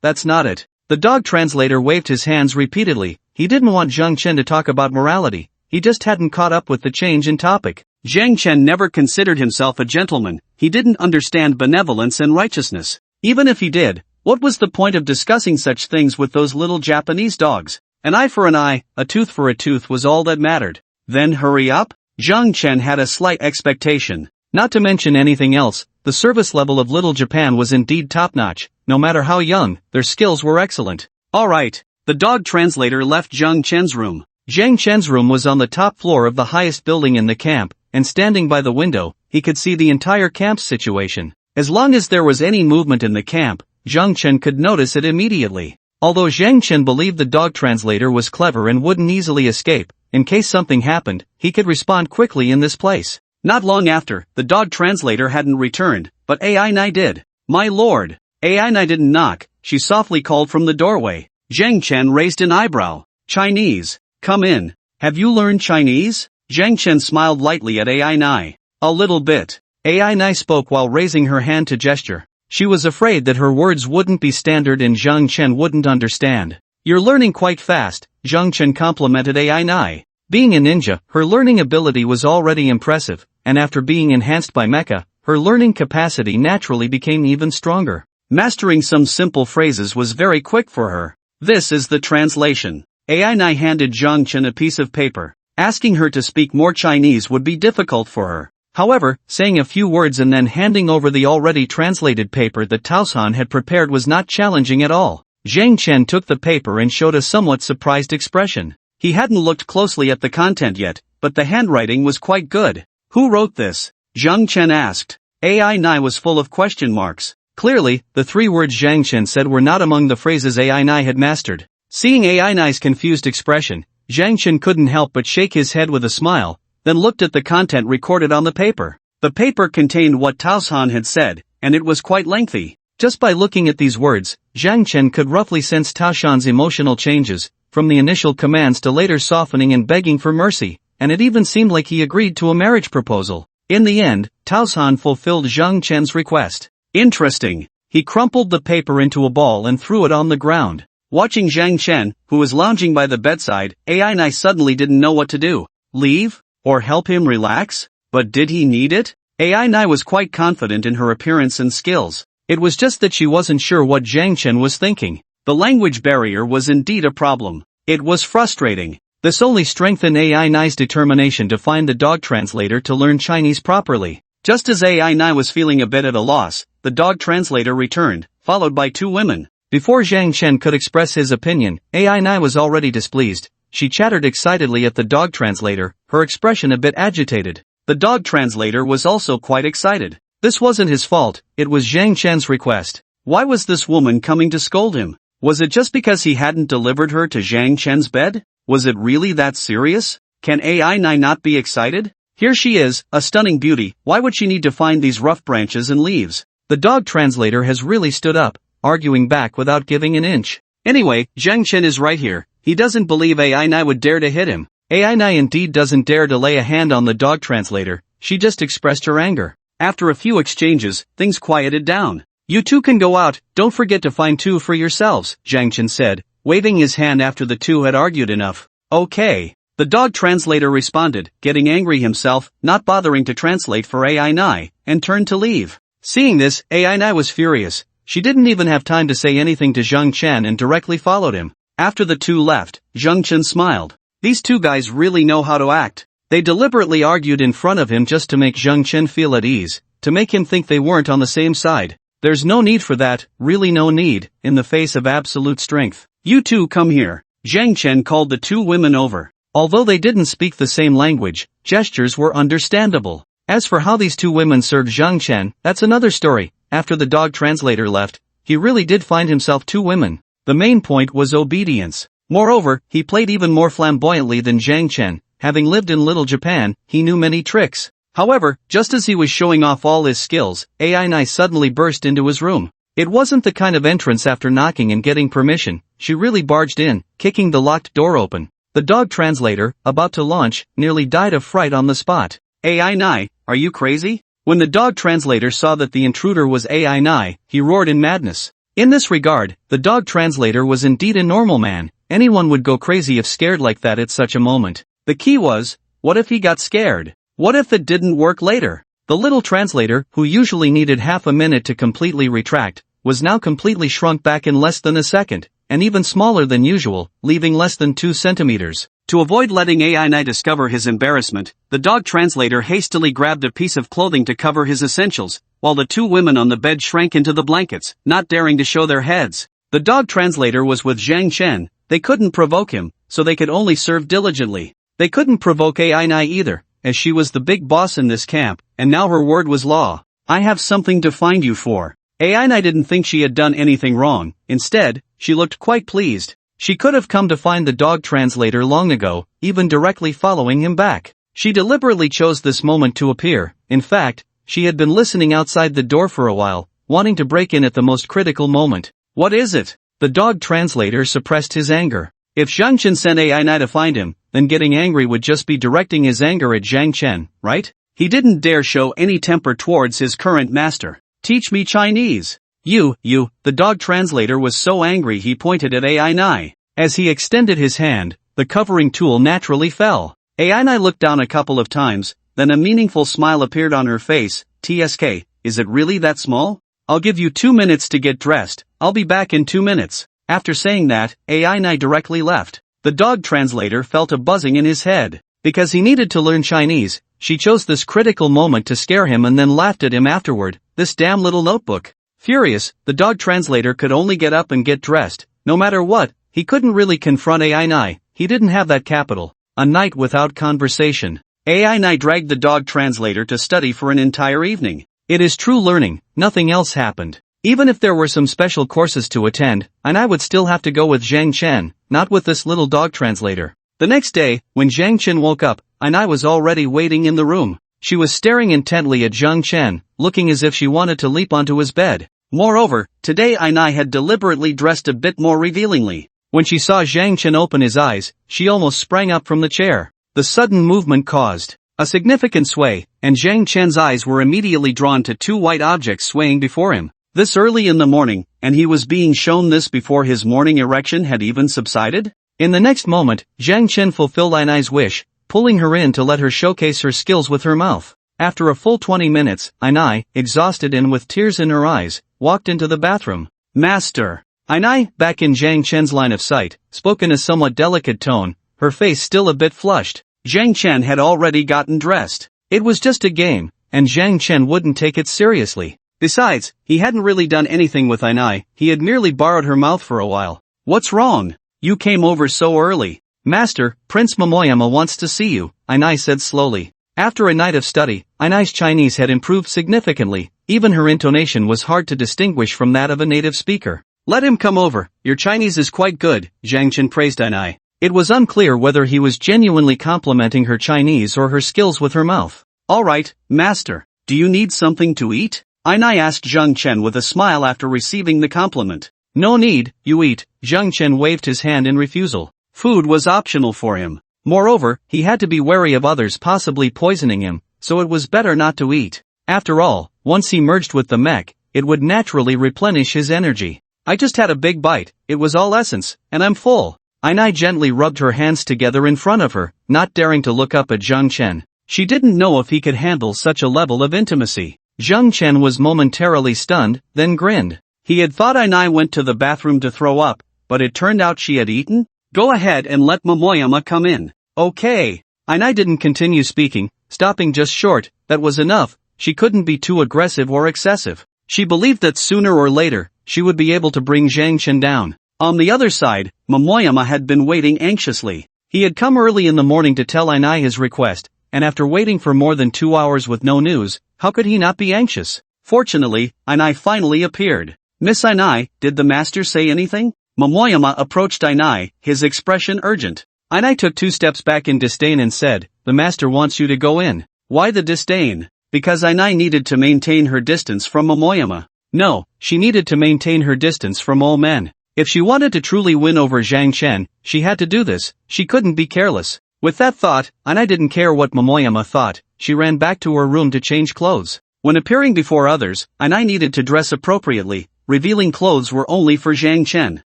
that's not it. The dog translator waved his hands repeatedly. He didn't want Zhang Chen to talk about morality. He just hadn't caught up with the change in topic. Zhang Chen never considered himself a gentleman. He didn't understand benevolence and righteousness. Even if he did, what was the point of discussing such things with those little Japanese dogs? An eye for an eye, a tooth for a tooth was all that mattered. Then hurry up? Zhang Chen had a slight expectation. Not to mention anything else, the service level of Little Japan was indeed top-notch. No matter how young, their skills were excellent. Alright. The dog translator left Zhang Chen's room. Zhang Chen's room was on the top floor of the highest building in the camp, and standing by the window, he could see the entire camp's situation. As long as there was any movement in the camp, Zhang Chen could notice it immediately. Although Zhang Chen believed the dog translator was clever and wouldn't easily escape, in case something happened, he could respond quickly in this place. Not long after, the dog translator hadn't returned, but AI Nai did. My lord! AI Nai didn't knock, she softly called from the doorway. Zhang Chen raised an eyebrow. Chinese. Come in. Have you learned Chinese? Zhang Chen smiled lightly at AI Nai. A little bit. AI Nai spoke while raising her hand to gesture. She was afraid that her words wouldn't be standard and Zhang Chen wouldn't understand. You're learning quite fast, Zhang Chen complimented AI Nai. Being a ninja, her learning ability was already impressive, and after being enhanced by mecha, her learning capacity naturally became even stronger. Mastering some simple phrases was very quick for her. This is the translation. AI Nai handed Zhang Chen a piece of paper. Asking her to speak more Chinese would be difficult for her. However, saying a few words and then handing over the already translated paper that Tao Shan had prepared was not challenging at all. Zhang Chen took the paper and showed a somewhat surprised expression. He hadn't looked closely at the content yet, but the handwriting was quite good. Who wrote this? Zhang Chen asked. AI Nai was full of question marks. Clearly, the 3 words Zhang Chen said were not among the phrases AI Nai had mastered. Seeing AI Nai's confused expression, Zhang Chen couldn't help but shake his head with a smile, then looked at the content recorded on the paper. The paper contained what Tao Shan had said, and it was quite lengthy. Just by looking at these words, Zhang Chen could roughly sense Tao Shan's emotional changes, from the initial commands to later softening and begging for mercy, and it even seemed like he agreed to a marriage proposal. In the end, Tao Shan fulfilled Zhang Chen's request. Interesting. He crumpled the paper into a ball and threw it on the ground. Watching Zhang Chen, who was lounging by the bedside, AI Nai suddenly didn't know what to do. Leave? Or help him relax? But did he need it? AI Nai was quite confident in her appearance and skills. It was just that she wasn't sure what Zhang Chen was thinking. The language barrier was indeed a problem. It was frustrating. This only strengthened AI Nai's determination to find the dog translator to learn Chinese properly. Just as AI Nai was feeling a bit at a loss, the dog translator returned, followed by 2 women. Before Zhang Chen could express his opinion, AI Nai was already displeased. She chattered excitedly at the dog translator, her expression a bit agitated. The dog translator was also quite excited. This wasn't his fault, it was Zhang Chen's request. Why was this woman coming to scold him? Was it just because he hadn't delivered her to Zhang Chen's bed? Was it really that serious? Can AI Nai not be excited? Here she is, a stunning beauty, why would she need to find these rough branches and leaves? The dog translator has really stood up, arguing back without giving an inch. Anyway, Zhang Chen is right here. He doesn't believe AI Nai would dare to hit him. AI Nai indeed doesn't dare to lay a hand on the dog translator, she just expressed her anger. After a few exchanges, things quieted down. You two can go out, don't forget to find two for yourselves, Zhang Chen said, waving his hand after the two had argued enough. Okay. The dog translator responded, getting angry himself, not bothering to translate for AI Nai, and turned to leave. Seeing this, AI Nai was furious. She didn't even have time to say anything to Zhang Chen and directly followed him. After the two left, Zhang Chen smiled. These two guys really know how to act. They deliberately argued in front of him just to make Zhang Chen feel at ease, to make him think they weren't on the same side. There's no need for that, really no need, in the face of absolute strength. You two come here. Zhang Chen called the two women over. Although they didn't speak the same language, gestures were understandable. As for how these two women served Zhang Chen, that's another story. After the dog translator left, he really did find himself two women. The main point was obedience. Moreover, he played even more flamboyantly than Zhang Chen. Having lived in Little Japan, he knew many tricks. However, just as he was showing off all his skills, AI Nai suddenly burst into his room. It wasn't the kind of entrance after knocking and getting permission. She really barged in, kicking the locked door open. The dog translator, about to launch, nearly died of fright on the spot. AI Nai, are you crazy? When the dog translator saw that the intruder was AI Nai, he roared in madness. In this regard, the dog translator was indeed a normal man. Anyone would go crazy if scared like that at such a moment. The key was, what if he got scared? What if it didn't work later? The little translator, who usually needed half a minute to completely retract, was now completely shrunk back in less than a second, and even smaller than usual, leaving less than 2 centimeters. To avoid letting AI Nai discover his embarrassment, the dog translator hastily grabbed a piece of clothing to cover his essentials, while the two women on the bed shrank into the blankets, not daring to show their heads. The dog translator was with Zhang Chen. They couldn't provoke him, so they could only serve diligently. They couldn't provoke AI Nai either, as she was the big boss in this camp, and now her word was law. I have something to find you for. AI Nai didn't think she had done anything wrong. Instead, she looked quite pleased. She could have come to find the dog translator long ago, even directly following him back. She deliberately chose this moment to appear. In fact, she had been listening outside the door for a while, wanting to break in at the most critical moment. What is it? The dog translator suppressed his anger. If Zhang Chen sent AI Nai to find him, then getting angry would just be directing his anger at Zhang Chen, right? He didn't dare show any temper towards his current master. Teach me Chinese. You, the dog translator was so angry he pointed at AI Nai. As he extended his hand, the covering tool naturally fell. AI Nai looked down a couple of times, then a meaningful smile appeared on her face. TSK, is it really that small? I'll give you 2 minutes to get dressed, I'll be back in 2 minutes. After saying that, AI Nai directly left. The dog translator felt a buzzing in his head. Because he needed to learn Chinese, she chose this critical moment to scare him and then laughed at him afterward. This damn little notebook. Furious, the dog translator could only get up and get dressed. No matter what, he couldn't really confront AI Nai. He didn't have that capital. A night without conversation. AI Nai dragged the dog translator to study for an entire evening. It is true learning, nothing else happened. Even if there were some special courses to attend, and I would still have to go with Zhang Chen, not with this little dog translator. The next day, when Zhang Chen woke up, Ainai was already waiting in the room. She was staring intently at Zhang Chen, looking as if she wanted to leap onto his bed. Moreover, today Ainai had deliberately dressed a bit more revealingly. When she saw Zhang Chen open his eyes, she almost sprang up from the chair. The sudden movement caused a significant sway, and Zhang Chen's eyes were immediately drawn to two white objects swaying before him. This early in the morning, and he was being shown this before his morning erection had even subsided? In the next moment, Zhang Chen fulfilled Ainai's wish, pulling her in to let her showcase her skills with her mouth. After a full 20 minutes, Ainai, exhausted and with tears in her eyes, walked into the bathroom. Master! Ainai, back in Zhang Chen's line of sight, spoke in a somewhat delicate tone, her face still a bit flushed. Zhang Chen had already gotten dressed. It was just a game, and Zhang Chen wouldn't take it seriously. Besides, he hadn't really done anything with Ainai, he had merely borrowed her mouth for a while. What's wrong? You came over so early. Master, Prince Momoyama wants to see you, Ainai said slowly. After a night of study, Ainai's Chinese had improved significantly, even her intonation was hard to distinguish from that of a native speaker. Let him come over, your Chinese is quite good, Zhang Chen praised Ainai. It was unclear whether he was genuinely complimenting her Chinese or her skills with her mouth. "Alright, master. Do you need something to eat?" Ainai asked Zhang Chen with a smile after receiving the compliment. "No need, you eat." Zhang Chen waved his hand in refusal. Food was optional for him. Moreover, he had to be wary of others possibly poisoning him, so it was better not to eat. After all, once he merged with the mech, it would naturally replenish his energy. "I just had a big bite, it was all essence, and I'm full." Ainai gently rubbed her hands together in front of her, not daring to look up at Zhang Chen. She didn't know if he could handle such a level of intimacy. Zhang Chen was momentarily stunned, then grinned. He had thought Ainai went to the bathroom to throw up, but it turned out she had eaten? "Go ahead and let Momoyama come in." "Okay." Ainai didn't continue speaking, stopping just short. That was enough. She couldn't be too aggressive or excessive. She believed that sooner or later, she would be able to bring Zhang Chen down. On the other side, Momoyama had been waiting anxiously. He had come early in the morning to tell Ainai his request, and after waiting for more than 2 hours with no news, how could he not be anxious? Fortunately, Ainai finally appeared. "Miss Ainai, did the master say anything?" Momoyama approached Ainai, his expression urgent. Ainai took 2 steps back in disdain and said, "The master wants you to go in." Why the disdain? Because Ainai needed to maintain her distance from Momoyama. No, she needed to maintain her distance from all men. If she wanted to truly win over Zhang Chen, she had to do this. She couldn't be careless. With that thought, Ainai didn't care what Momoyama thought. She ran back to her room to change clothes. When appearing before others, Ainai needed to dress appropriately. Revealing clothes were only for Zhang Chen.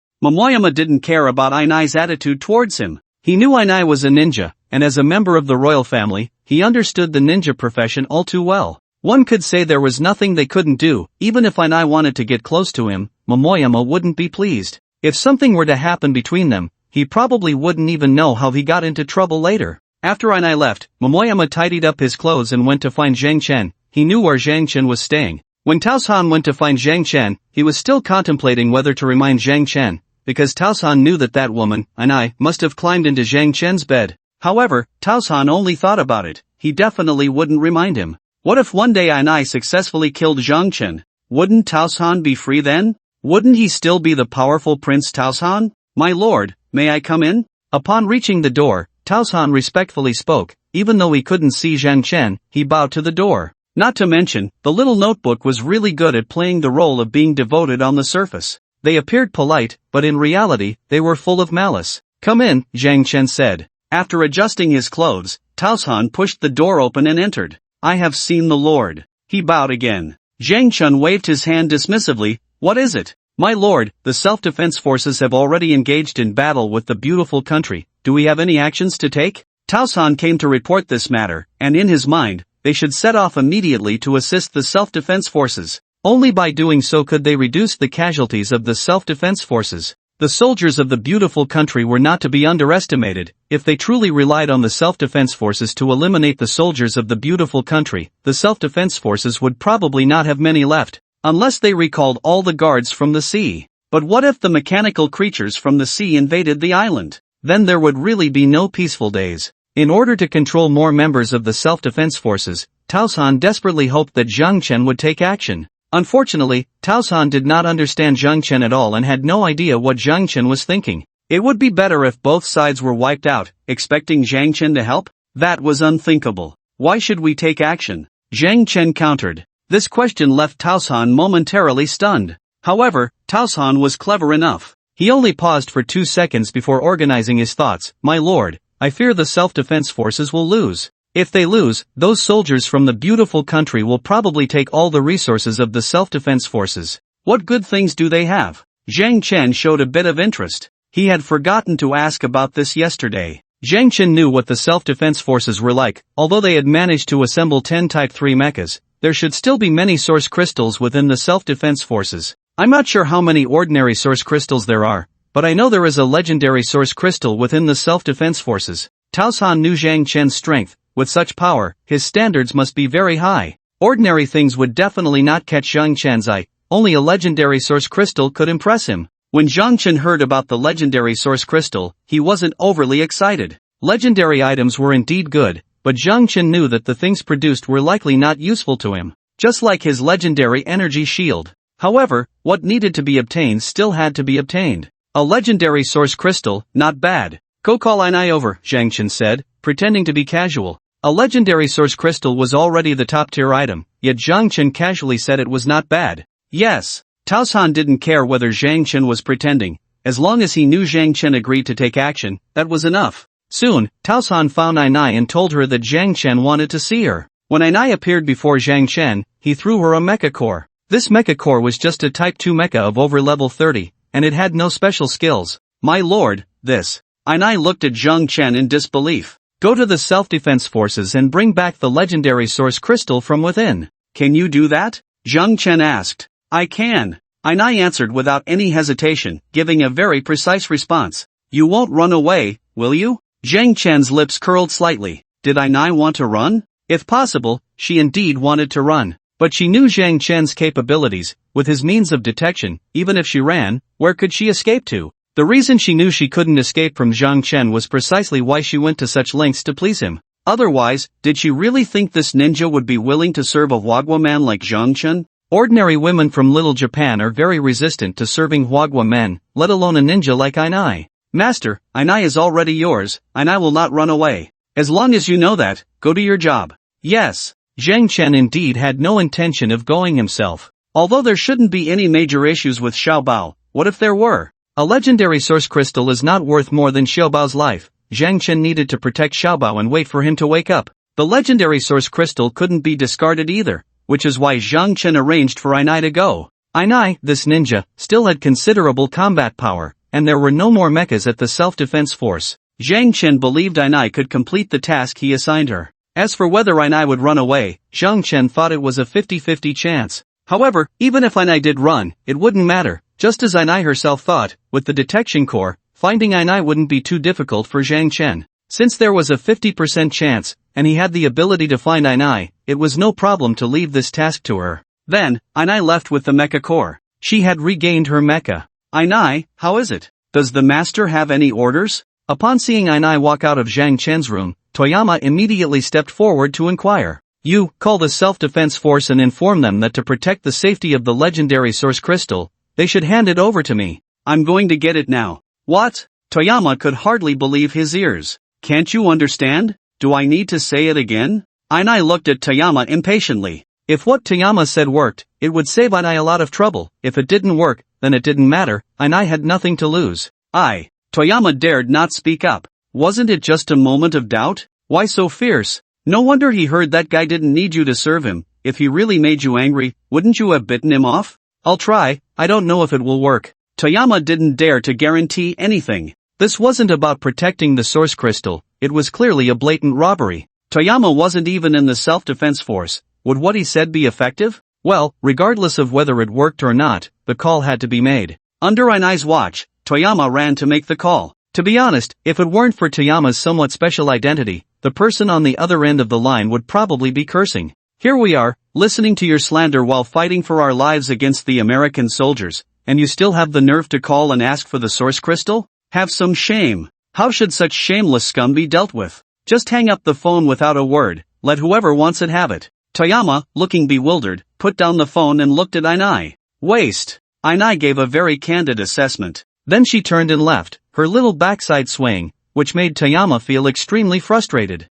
Momoyama didn't care about Ainai's attitude towards him. He knew Ainai was a ninja, and as a member of the royal family, he understood the ninja profession all too well. One could say there was nothing they couldn't do. Even if Ainai wanted to get close to him, Momoyama wouldn't be pleased. If something were to happen between them, he probably wouldn't even know how he got into trouble later. After Ainai left, Momoyama tidied up his clothes and went to find Zhang Chen. He knew where Zhang Chen was staying. When Taosan went to find Zhang Chen, he was still contemplating whether to remind Zhang Chen, because Taosan knew that woman, Ainai, must have climbed into Zhang Chen's bed. However, Taosan only thought about it. He definitely wouldn't remind him. What if one day Ainai successfully killed Zhang Chen? Wouldn't Taosan be free then? Wouldn't he still be the powerful Prince Taosan? "My lord, may I come in?" Upon reaching the door, Taosan respectfully spoke. Even though he couldn't see Zhang Chen, he bowed to the door. Not to mention, the little notebook was really good at playing the role of being devoted on the surface. They appeared polite, but in reality, they were full of malice. "Come in," Zhang Chen said. After adjusting his clothes, Taosan pushed the door open and entered. "I have seen the lord." He bowed again. Zhang Chen waved his hand dismissively. "What is it?" "My lord, the self-defense forces have already engaged in battle with the beautiful country. Do we have any actions to take?" Taosan came to report this matter, and in his mind, they should set off immediately to assist the self-defense forces. Only by doing so could they reduce the casualties of the self-defense forces. The soldiers of the beautiful country were not to be underestimated. If they truly relied on the self-defense forces to eliminate the soldiers of the beautiful country, the self-defense forces would probably not have many left, unless they recalled all the guards from the sea. But what if the mechanical creatures from the sea invaded the island? Then there would really be no peaceful days. In order to control more members of the self-defense forces, Taosan desperately hoped that Zhang Chen would take action. Unfortunately, Taosan did not understand Zhang Chen at all and had no idea what Zhang Chen was thinking. It would be better if both sides were wiped out, expecting Zhang Chen to help? That was unthinkable. Why should we take action? Zhang Chen countered. This question left Taosan momentarily stunned. However, Taosan was clever enough. He only paused for 2 seconds before organizing his thoughts. "My lord, I fear the self-defense forces will lose. If they lose, those soldiers from the beautiful country will probably take all the resources of the self-defense forces. What good things do they have?" Zhang Chen showed a bit of interest. He had forgotten to ask about this yesterday. Zhang Chen knew what the self-defense forces were like. Although they had managed to assemble 10 Type 3 mechas, there should still be many source crystals within the self-defense forces. I'm not sure how many ordinary source crystals there are, but I know there is a legendary source crystal within the self-defense forces. Taosan knew Zhang Chen's strength. With such power, his standards must be very high. Ordinary things would definitely not catch Zhang Chen's eye. Only a legendary source crystal could impress him. When Zhang Chen heard about the legendary source crystal, he wasn't overly excited. Legendary items were indeed good, but Zhang Chen knew that the things produced were likely not useful to him. Just like his legendary energy shield. However, what needed to be obtained still had to be obtained. A legendary source crystal, not bad. Go call Ainai over, Zhang Chen said, pretending to be casual. A legendary source crystal was already the top-tier item, yet Zhang Chen casually said it was not bad. Yes, Tao San didn't care whether Zhang Chen was pretending. As long as he knew Zhang Chen agreed to take action, that was enough. Soon, Tao San found Ainai and told her that Zhang Chen wanted to see her. When Ainai appeared before Zhang Chen, he threw her a mecha core. This mecha core was just a Type 2 mecha of over level 30, and it had no special skills. My lord, this. Ainai looked at Zhang Chen in disbelief. Go to the self-defense forces and bring back the legendary source crystal from within. Can you do that? Zhang Chen asked. I can. Ainai answered without any hesitation, giving a very precise response. You won't run away, will you? Zhang Chen's lips curled slightly. Did Ainai want to run? If possible, she indeed wanted to run. But she knew Zhang Chen's capabilities. With his means of detection, even if she ran, where could she escape to? The reason she knew she couldn't escape from Zhang Chen was precisely why she went to such lengths to please him. Otherwise, did she really think this ninja would be willing to serve a Wagwa man like Zhang Chen? Ordinary women from Little Japan are very resistant to serving Wagwa men, let alone a ninja like Ainai. Master, Ainai is already yours, Ainai will not run away. As long as you know that, go to your job. Yes. Zhang Chen indeed had no intention of going himself. Although there shouldn't be any major issues with Xiao Bao, what if there were? A legendary source crystal is not worth more than Xiao Bao's life. Zhang Chen needed to protect Xiao Bao and wait for him to wake up. The legendary source crystal couldn't be discarded either, which is why Zhang Chen arranged for Ainai to go. Ainai, this ninja, still had considerable combat power, and there were no more mechas at the self-defense force. Zhang Chen believed Ainai could complete the task he assigned her. As for whether Ainai would run away, Zhang Chen thought it was a 50-50 chance. However, even if Ainai did run, it wouldn't matter. Just as Ainai herself thought, with the detection core, finding Ainai wouldn't be too difficult for Zhang Chen. Since there was a 50% chance, and he had the ability to find Ainai, it was no problem to leave this task to her. Then, Ainai left with the mecha core. She had regained her mecha. Ainai, how is it? Does the master have any orders? Upon seeing Ainai walk out of Zhang Chen's room, Toyama immediately stepped forward to inquire. You, call the self-defense force and inform them that to protect the safety of the legendary source crystal, they should hand it over to me. I'm going to get it now. What? Toyama could hardly believe his ears. Can't you understand? Do I need to say it again? Ainai looked at Toyama impatiently. If what Toyama said worked, it would save Ainai a lot of trouble. If it didn't work, then it didn't matter. Ainai had nothing to lose. Toyama dared not speak up. Wasn't it just a moment of doubt? Why so fierce? No wonder he heard that guy didn't need you to serve him. If he really made you angry, wouldn't you have bitten him off? I'll try, I don't know if it will work. Toyama didn't dare to guarantee anything. This wasn't about protecting the source crystal, it was clearly a blatant robbery. Toyama wasn't even in the self-defense force. Would what he said be effective? Well, regardless of whether it worked or not, the call had to be made. Under Ainai's watch, Toyama ran to make the call. To be honest, if it weren't for Toyama's somewhat special identity, the person on the other end of the line would probably be cursing. Here we are, listening to your slander while fighting for our lives against the American soldiers, and you still have the nerve to call and ask for the source crystal? Have some shame. How should such shameless scum be dealt with? Just hang up the phone without a word, let whoever wants it have it. Toyama, looking bewildered, put down the phone and looked at Ainai. Waste. Ainai gave a very candid assessment. Then she turned and left, her little backside swaying, which made Toyama feel extremely frustrated.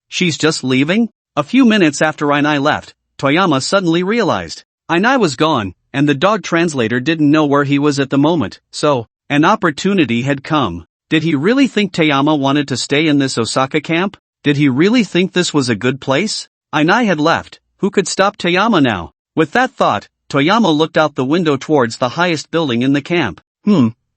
She's just leaving? A few minutes after Ainai left, Toyama suddenly realized. Ainai was gone, and the dog translator didn't know where he was at the moment, so, an opportunity had come. Did he really think Toyama wanted to stay in this Osaka camp? Did he really think this was a good place? Ainai had left, who could stop Toyama now? With that thought, Toyama looked out the window towards the highest building in the camp.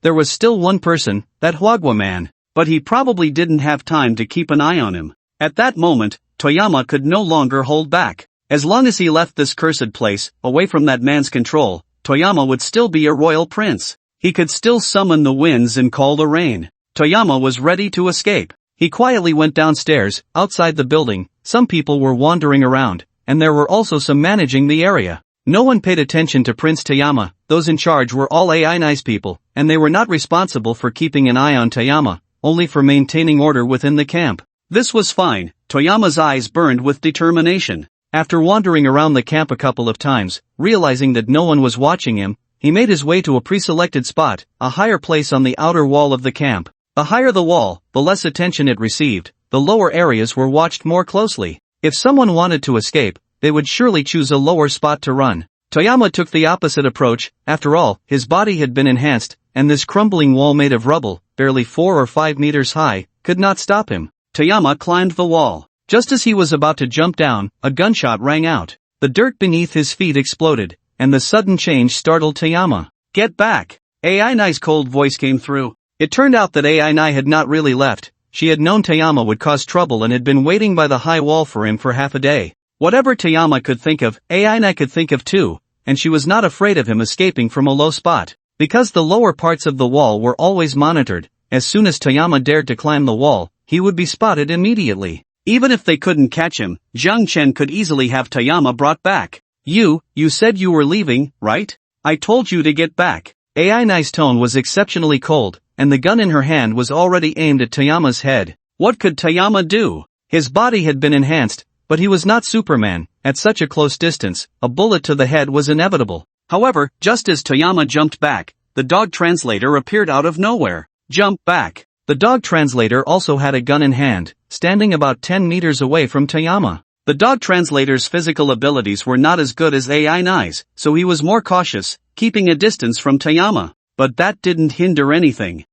There was still one person, that Wagwa man, but he probably didn't have time to keep an eye on him. At that moment, Toyama could no longer hold back. As long as he left this cursed place, away from that man's control, Toyama would still be a royal prince. He could still summon the winds and call the rain. Toyama was ready to escape. He quietly went downstairs. Outside the building, some people were wandering around, and there were also some managing the area. No one paid attention to Prince Toyama. Those in charge were all AI nice people, and they were not responsible for keeping an eye on Toyama, only for maintaining order within the camp. This was fine. Toyama's eyes burned with determination. After wandering around the camp a couple of times, realizing that no one was watching him, he made his way to a pre-selected spot, a higher place on the outer wall of the camp. The higher the wall, the less attention it received. The lower areas were watched more closely. If someone wanted to escape, they would surely choose a lower spot to run. Toyama took the opposite approach. After all, his body had been enhanced, and this crumbling wall made of rubble, barely 4 or 5 meters high, could not stop him. Toyama climbed the wall. Just as he was about to jump down, a gunshot rang out. The dirt beneath his feet exploded, and the sudden change startled Toyama. "Get back!" AI Nai's cold voice came through. It turned out that AI Nai had not really left. She had known Toyama would cause trouble and had been waiting by the high wall for him for half a day. Whatever Toyama could think of, AI Nai could think of too, and she was not afraid of him escaping from a low spot. Because the lower parts of the wall were always monitored, as soon as Toyama dared to climb the wall, he would be spotted immediately. Even if they couldn't catch him, Zhang Chen could easily have Toyama brought back. You said you were leaving, right? I told you to get back." AI Nai's tone was exceptionally cold, and the gun in her hand was already aimed at Toyama's head. What could Toyama do? His body had been enhanced, but he was not Superman. At such a close distance, a bullet to the head was inevitable. However, just as Toyama jumped back, the dog translator appeared out of nowhere. "Jump back." The dog translator also had a gun in hand, standing about 10 meters away from Toyama. The dog translator's physical abilities were not as good as AI Nai's, so he was more cautious, keeping a distance from Toyama. But that didn't hinder anything.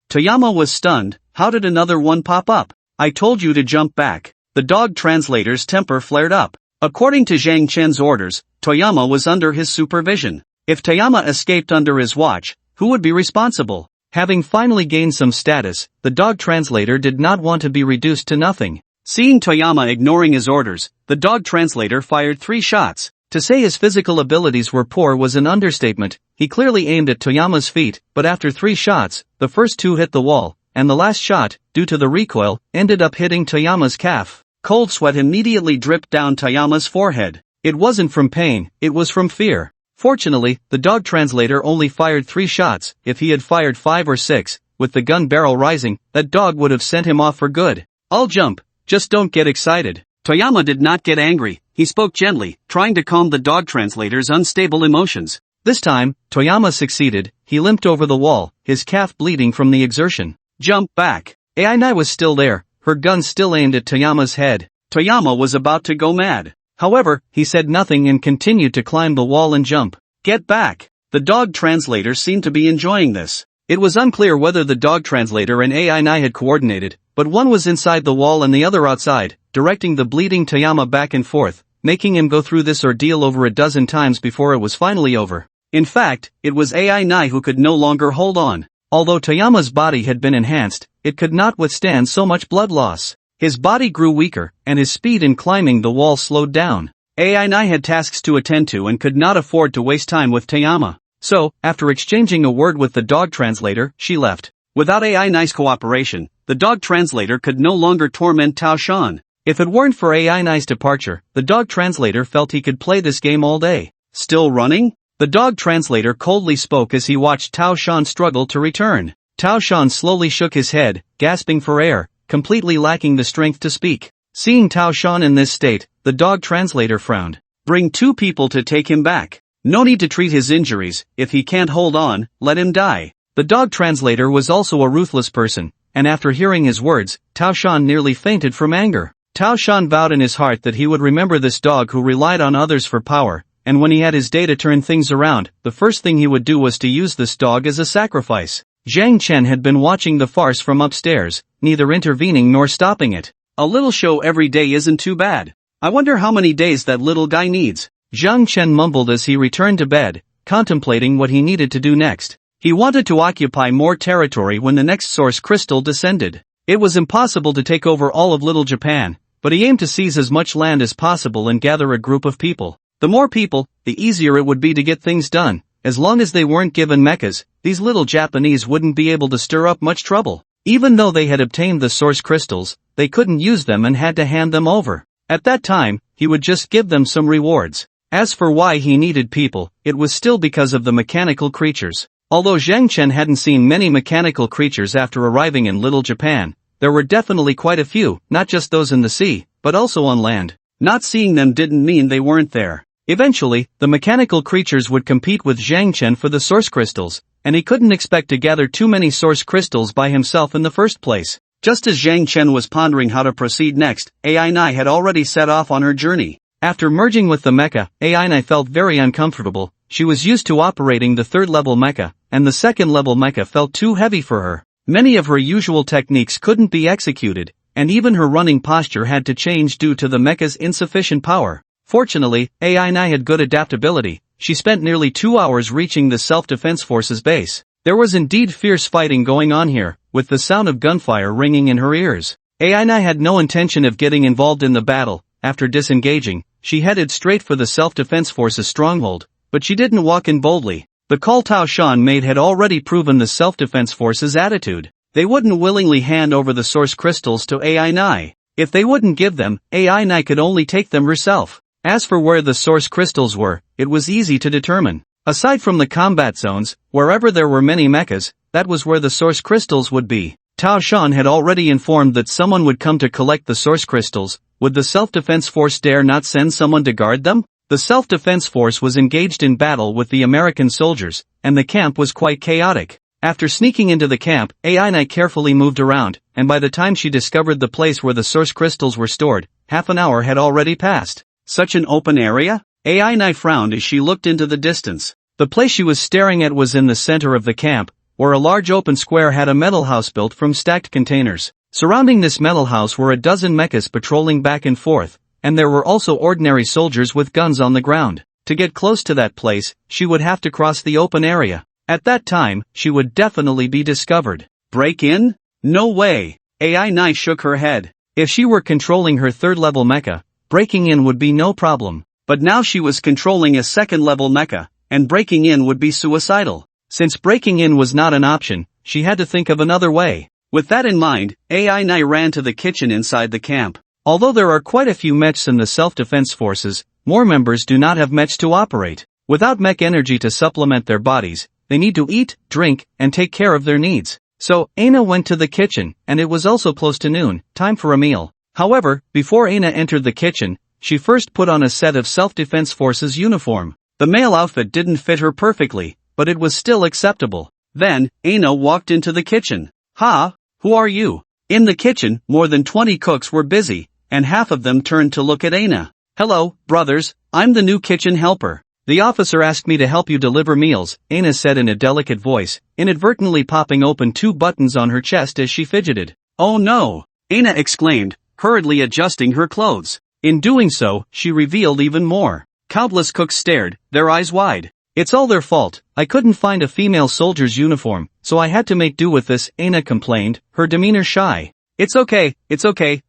Toyama was stunned. How did another one pop up? "I told you to jump back." The dog translator's temper flared up. According to Zhang Chen's orders, Toyama was under his supervision. If Toyama escaped under his watch, who would be responsible? Having finally gained some status, the dog translator did not want to be reduced to nothing. Seeing Toyama ignoring his orders, the dog translator fired 3 shots. To say his physical abilities were poor was an understatement. He clearly aimed at Toyama's feet, but after 3 shots, the first 2 hit the wall, and the last shot, due to the recoil, ended up hitting Toyama's calf. Cold sweat immediately dripped down Toyama's forehead. It wasn't from pain, it was from fear. Fortunately, the dog translator only fired 3 shots. If he had fired 5 or 6, with the gun barrel rising, that dog would have sent him off for good. "I'll jump. Just don't get excited." Toyama did not get angry. He spoke gently, trying to calm the dog translator's unstable emotions. This time, Toyama succeeded. He limped over the wall, his calf bleeding from the exertion. "Jump back." AI Nai was still there, her gun still aimed at Toyama's head. Toyama was about to go mad. However, he said nothing and continued to climb the wall and jump. "Get back." The dog translator seemed to be enjoying this. It was unclear whether the dog translator and AI Nai had coordinated, but one was inside the wall and the other outside, directing the bleeding Toyama back and forth, making him go through this ordeal over a dozen times before it was finally over. In fact, it was AI Nai who could no longer hold on. Although Toyama's body had been enhanced, it could not withstand so much blood loss. His body grew weaker, and his speed in climbing the wall slowed down. AI Nai had tasks to attend to and could not afford to waste time with Toyama. So, after exchanging a word with the dog translator, she left. Without AI Nai's cooperation, the dog translator could no longer torment Tao Shan. If it weren't for AI Nai's departure, the dog translator felt he could play this game all day. "Still running?" The dog translator coldly spoke as he watched Tao Shan struggle to return. Tao Shan slowly shook his head, gasping for air, completely lacking the strength to speak. Seeing Tao Shan in this state, the dog translator frowned. "Bring 2 people to take him back. No need to treat his injuries. If he can't hold on, let him die." The dog translator was also a ruthless person, and after hearing his words, Tao Shan nearly fainted from anger. Tao Shan vowed in his heart that he would remember this dog who relied on others for power, and when he had his day to turn things around, the first thing he would do was to use this dog as a sacrifice. Zhang Chen had been watching the farce from upstairs, neither intervening nor stopping it. "A little show every day isn't too bad. I wonder how many days that little guy needs." Zhang Chen mumbled as he returned to bed, contemplating what he needed to do next. He wanted to occupy more territory when the next source crystal descended. It was impossible to take over all of Little Japan, but he aimed to seize as much land as possible and gather a group of people. The more people, the easier it would be to get things done. As long as they weren't given mechas, these little Japanese wouldn't be able to stir up much trouble. Even though they had obtained the source crystals, they couldn't use them and had to hand them over. At that time, he would just give them some rewards. As for why he needed people, it was still because of the mechanical creatures. Although Zhang Chen hadn't seen many mechanical creatures after arriving in Little Japan, there were definitely quite a few, not just those in the sea, but also on land. Not seeing them didn't mean they weren't there. Eventually, the mechanical creatures would compete with Zhang Chen for the source crystals, and he couldn't expect to gather too many source crystals by himself in the first place. Just as Zhang Chen was pondering how to proceed next, Aina had already set off on her journey. After merging with the mecha, Aina felt very uncomfortable. She was used to operating the third-level mecha, and the second-level mecha felt too heavy for her. Many of her usual techniques couldn't be executed, and even her running posture had to change due to the mecha's insufficient power. Fortunately, Aina had good adaptability. She spent nearly 2 hours reaching the self-defense forces base. There was indeed fierce fighting going on here, with the sound of gunfire ringing in her ears. Aina had no intention of getting involved in the battle. After disengaging, she headed straight for the self-defense forces stronghold, but she didn't walk in boldly. The call Tao Shan made had already proven the self-defense forces' attitude. They wouldn't willingly hand over the source crystals to Aina. If they wouldn't give them, Aina could only take them herself. As for where the source crystals were, it was easy to determine. Aside from the combat zones, wherever there were many mechas, that was where the source crystals would be. Tao Shan had already informed that someone would come to collect the source crystals. Would the self-defense force dare not send someone to guard them? The self-defense force was engaged in battle with the American soldiers, and the camp was quite chaotic. After sneaking into the camp, Aina carefully moved around, and by the time she discovered the place where the source crystals were stored, half an hour had already passed. Such an open area? Aina frowned as she looked into the distance. The place she was staring at was in the center of the camp, where a large open square had a metal house built from stacked containers. Surrounding this metal house were a dozen mechas patrolling back and forth, and there were also ordinary soldiers with guns on the ground. To get close to that place, she would have to cross the open area. At that time, she would definitely be discovered. Break in? No way. Aina shook her head. If she were controlling her third-level mecha, breaking in would be no problem. But now she was controlling a second-level mecha, and breaking in would be suicidal. Since breaking in was not an option, she had to think of another way. With that in mind, Aina ran to the kitchen inside the camp. Although there are quite a few mechs in the self-defense forces, more members do not have mechs to operate. Without mech energy to supplement their bodies, they need to eat, drink, and take care of their needs. So, Aina went to the kitchen, and it was also close to noon, time for a meal. However, before Aina entered the kitchen, she first put on a set of self-defense forces uniform. The male outfit didn't fit her perfectly, but it was still acceptable. Then, Aina walked into the kitchen. "Ha, who are you?" In the kitchen, more than 20 cooks were busy, and half of them turned to look at Aina. "Hello, brothers, I'm the new kitchen helper. The officer asked me to help you deliver meals," Aina said in a delicate voice, inadvertently popping open 2 buttons on her chest as she fidgeted. "Oh no!" Aina exclaimed, hurriedly adjusting her clothes. In doing so, she revealed even more. Countless cooks stared, their eyes wide. "It's all their fault. I couldn't find a female soldier's uniform, so I had to make do with this," Aina complained, her demeanor shy. It's okay,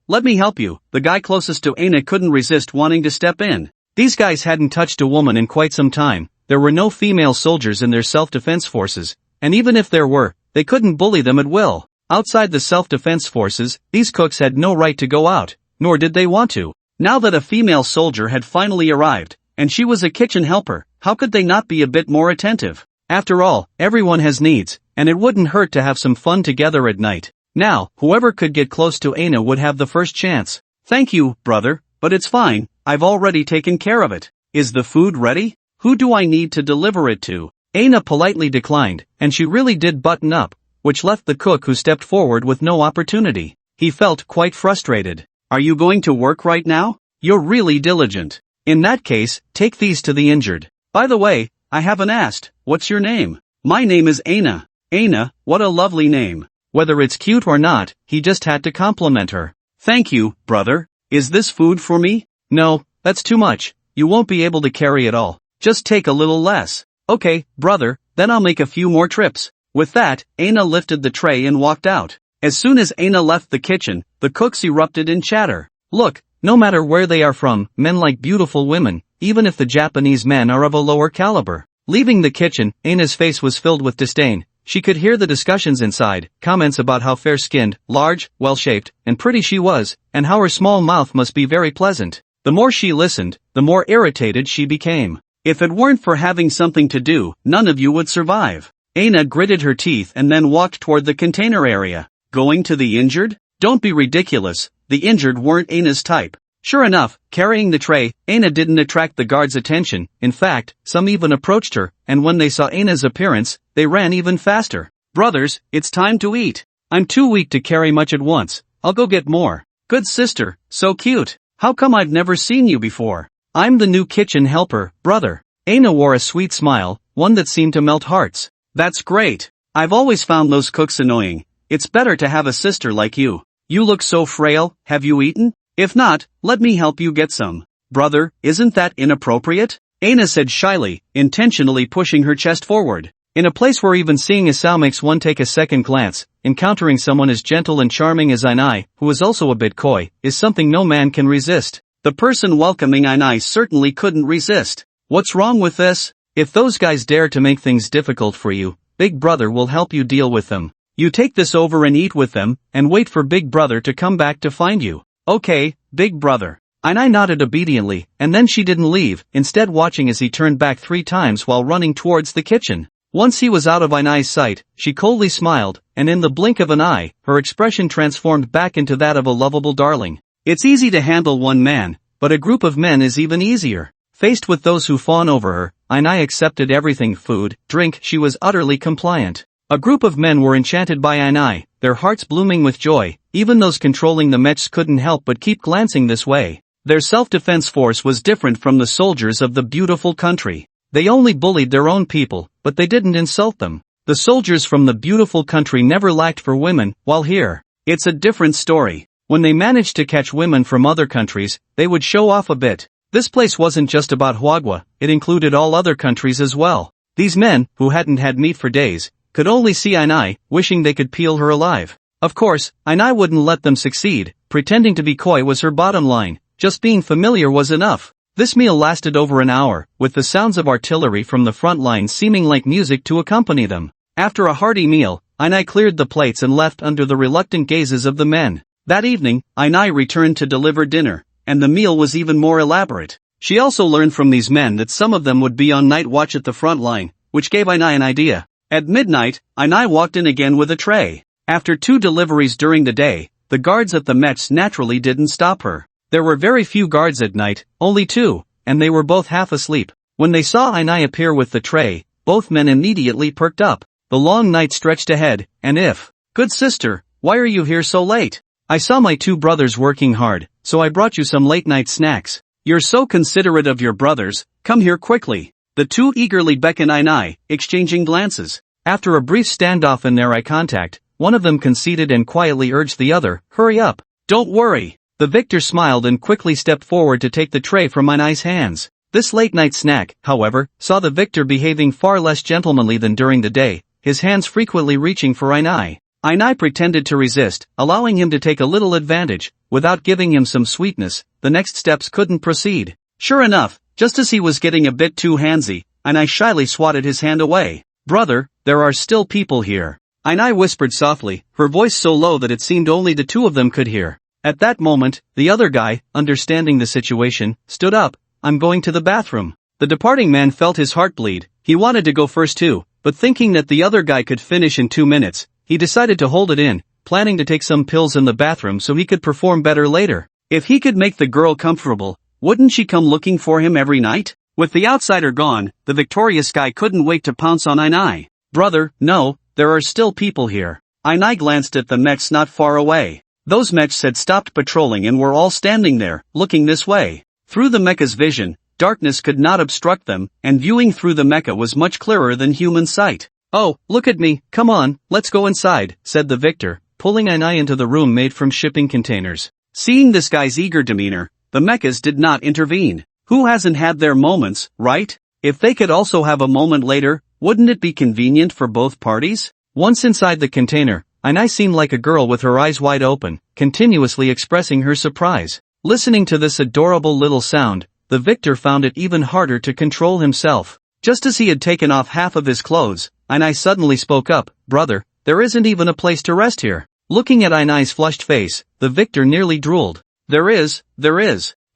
let me help you." The guy closest to Aina couldn't resist wanting to step in. These guys hadn't touched a woman in quite some time. There were no female soldiers in their self-defense forces, and even if there were, they couldn't bully them at will. Outside the self-defense forces, these cooks had no right to go out, nor did they want to. Now that a female soldier had finally arrived, and she was a kitchen helper, how could they not be a bit more attentive? After all, everyone has needs, and it wouldn't hurt to have some fun together at night. Now, whoever could get close to Aina would have the first chance. "Thank you, brother, but it's fine, I've already taken care of it. Is the food ready? Who do I need to deliver it to?" Aina politely declined, and she really did button up, which left the cook who stepped forward with no opportunity. He felt quite frustrated. "Are you going to work right now? You're really diligent. In that case, take these to the injured. By the way, I haven't asked, what's your name?" "My name is Aina." "Aina, what a lovely name." Whether it's cute or not, he just had to compliment her. "Thank you, brother. Is this food for me?" "No, that's too much. You won't be able to carry it all. Just take a little less." "Okay, brother, then I'll make a few more trips." With that, Aina lifted the tray and walked out. As soon as Aina left the kitchen, the cooks erupted in chatter. Look, no matter where they are from, men like beautiful women, even if the Japanese men are of a lower caliber. Leaving the kitchen, Aina's face was filled with disdain. She could hear the discussions inside, comments about how fair-skinned, large, well-shaped, and pretty she was, and how her small mouth must be very pleasant. The more she listened, the more irritated she became. "If it weren't for having something to do, none of you would survive." Aina gritted her teeth and then walked toward the container area. "Going to the injured? Don't be ridiculous, the injured weren't Aina's type. Sure enough, carrying the tray, Aina didn't attract the guards' attention. In fact, some even approached her, and when they saw Aina's appearance, they ran even faster. Brothers, it's time to eat. I'm too weak to carry much at once. I'll go get more. Good sister, so cute. How come I've never seen you before? I'm the new kitchen helper, brother. Aina wore a sweet smile, one that seemed to melt hearts. That's great. I've always found those cooks annoying. It's better to have a sister like you. You look so frail. Have you eaten? If not, let me help you get some. Brother, isn't that inappropriate? Aina said shyly, intentionally pushing her chest forward. In a place where even seeing a sow makes one take a second glance, encountering someone as gentle and charming as Ainai, who is also a bit coy, is something no man can resist. The person welcoming Ainai certainly couldn't resist. What's wrong with this? If those guys dare to make things difficult for you, Big Brother will help you deal with them. You take this over and eat with them, and wait for Big Brother to come back to find you. Okay, Big Brother. Ainai nodded obediently, and then she didn't leave, instead watching as he turned back 3 times while running towards the kitchen. Once he was out of Ainai's sight, she coldly smiled, and in the blink of an eye, her expression transformed back into that of a lovable darling. It's easy to handle one man, but a group of men is even easier. Faced with those who fawn over her, Ainai accepted everything: food, drink. She was utterly compliant. A group of men were enchanted by Ainai, their hearts blooming with joy. Even those controlling the mechs couldn't help but keep glancing this way. Their self-defense force was different from the soldiers of the beautiful country. They only bullied their own people, but they didn't insult them. The soldiers from the beautiful country never lacked for women, while here, it's a different story. When they managed to catch women from other countries, they would show off a bit. This place wasn't just about Huagua, it included all other countries as well. These men, who hadn't had meat for days, could only see Ainai, wishing they could peel her alive. Of course, Ainai wouldn't let them succeed. Pretending to be coy was her bottom line. Just being familiar was enough. This meal lasted over an hour, with the sounds of artillery from the front lines seeming like music to accompany them. After a hearty meal, Ainai cleared the plates and left under the reluctant gazes of the men. That evening, Ainai returned to deliver dinner, and the meal was even more elaborate. She also learned from these men that some of them would be on night watch at the front line, which gave Ainai an idea. At midnight, Ainai walked in again with a tray. After 2 deliveries during the day, the guards at the mechs naturally didn't stop her. There were very few guards at night, only 2, and they were both half asleep. When they saw Ainai appear with the tray, both men immediately perked up. The long night stretched ahead, and if, good sister, why are you here so late? I saw my 2 brothers working hard, so I brought you some late-night snacks. You're so considerate of your brothers, come here quickly. The 2 eagerly beckoned Ainai, exchanging glances. After a brief standoff and their eye contact, one of them conceded and quietly urged the other, hurry up. Don't worry. The victor smiled and quickly stepped forward to take the tray from Ainai's hands. This late-night snack, however, saw the victor behaving far less gentlemanly than during the day, his hands frequently reaching for Ainai. Ainai pretended to resist, allowing him to take a little advantage. Without giving him some sweetness, the next steps couldn't proceed. Sure enough, just as he was getting a bit too handsy, Ainai shyly swatted his hand away. Brother, there are still people here. Ainai whispered softly, her voice so low that it seemed only the 2 of them could hear. At that moment, the other guy, understanding the situation, stood up. I'm going to the bathroom. The departing man felt his heart bleed. He wanted to go first too, but thinking that the other guy could finish in 2 minutes, he decided to hold it in, planning to take some pills in the bathroom so he could perform better later. If he could make the girl comfortable, wouldn't she come looking for him every night? With the outsider gone, the victorious guy couldn't wait to pounce on Ainai. Brother, no, there are still people here. Ainai glanced at the mechs not far away. Those mechs had stopped patrolling and were all standing there, looking this way. Through the mecha's vision, darkness could not obstruct them, and viewing through the mecha was much clearer than human sight. Oh, look at me, come on, let's go inside, said the victor, pulling Ainai into the room made from shipping containers. Seeing this guy's eager demeanor, the mechas did not intervene. Who hasn't had their moments, right? If they could also have a moment later, wouldn't it be convenient for both parties? Once inside the container, Ainai seemed like a girl with her eyes wide open, continuously expressing her surprise. Listening to this adorable little sound, the victor found it even harder to control himself. Just as he had taken off half of his clothes, Ainai suddenly spoke up, brother, there isn't even a place to rest here. Looking at Ainai's flushed face, the victor nearly drooled. There is.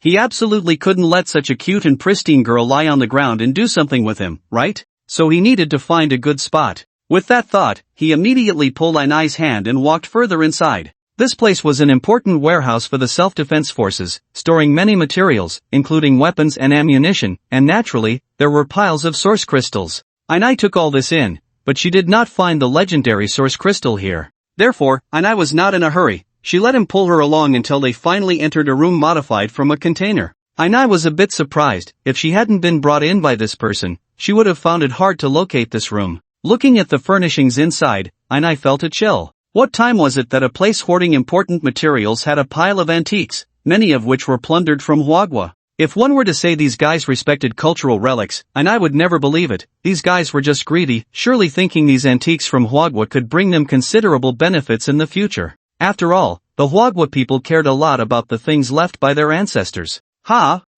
He absolutely couldn't let such a cute and pristine girl lie on the ground and do something with him, right? So he needed to find a good spot. With that thought, he immediately pulled Ainai's hand and walked further inside. This place was an important warehouse for the self-defense forces, storing many materials, including weapons and ammunition, and naturally, there were piles of source crystals. Ainai took all this in, but she did not find the legendary source crystal here. Therefore, Ainai was not in a hurry. She let him pull her along until they finally entered a room modified from a container. Ainai was a bit surprised. If she hadn't been brought in by this person, she would have found it hard to locate this room. Looking at the furnishings inside, Ainai felt a chill. What time was it that a place hoarding important materials had a pile of antiques, many of which were plundered from Huagua? If one were to say these guys respected cultural relics, Ainai would never believe it. These guys were just greedy, surely thinking these antiques from Huagua could bring them considerable benefits in the future. After all, the Huagua people cared a lot about the things left by their ancestors.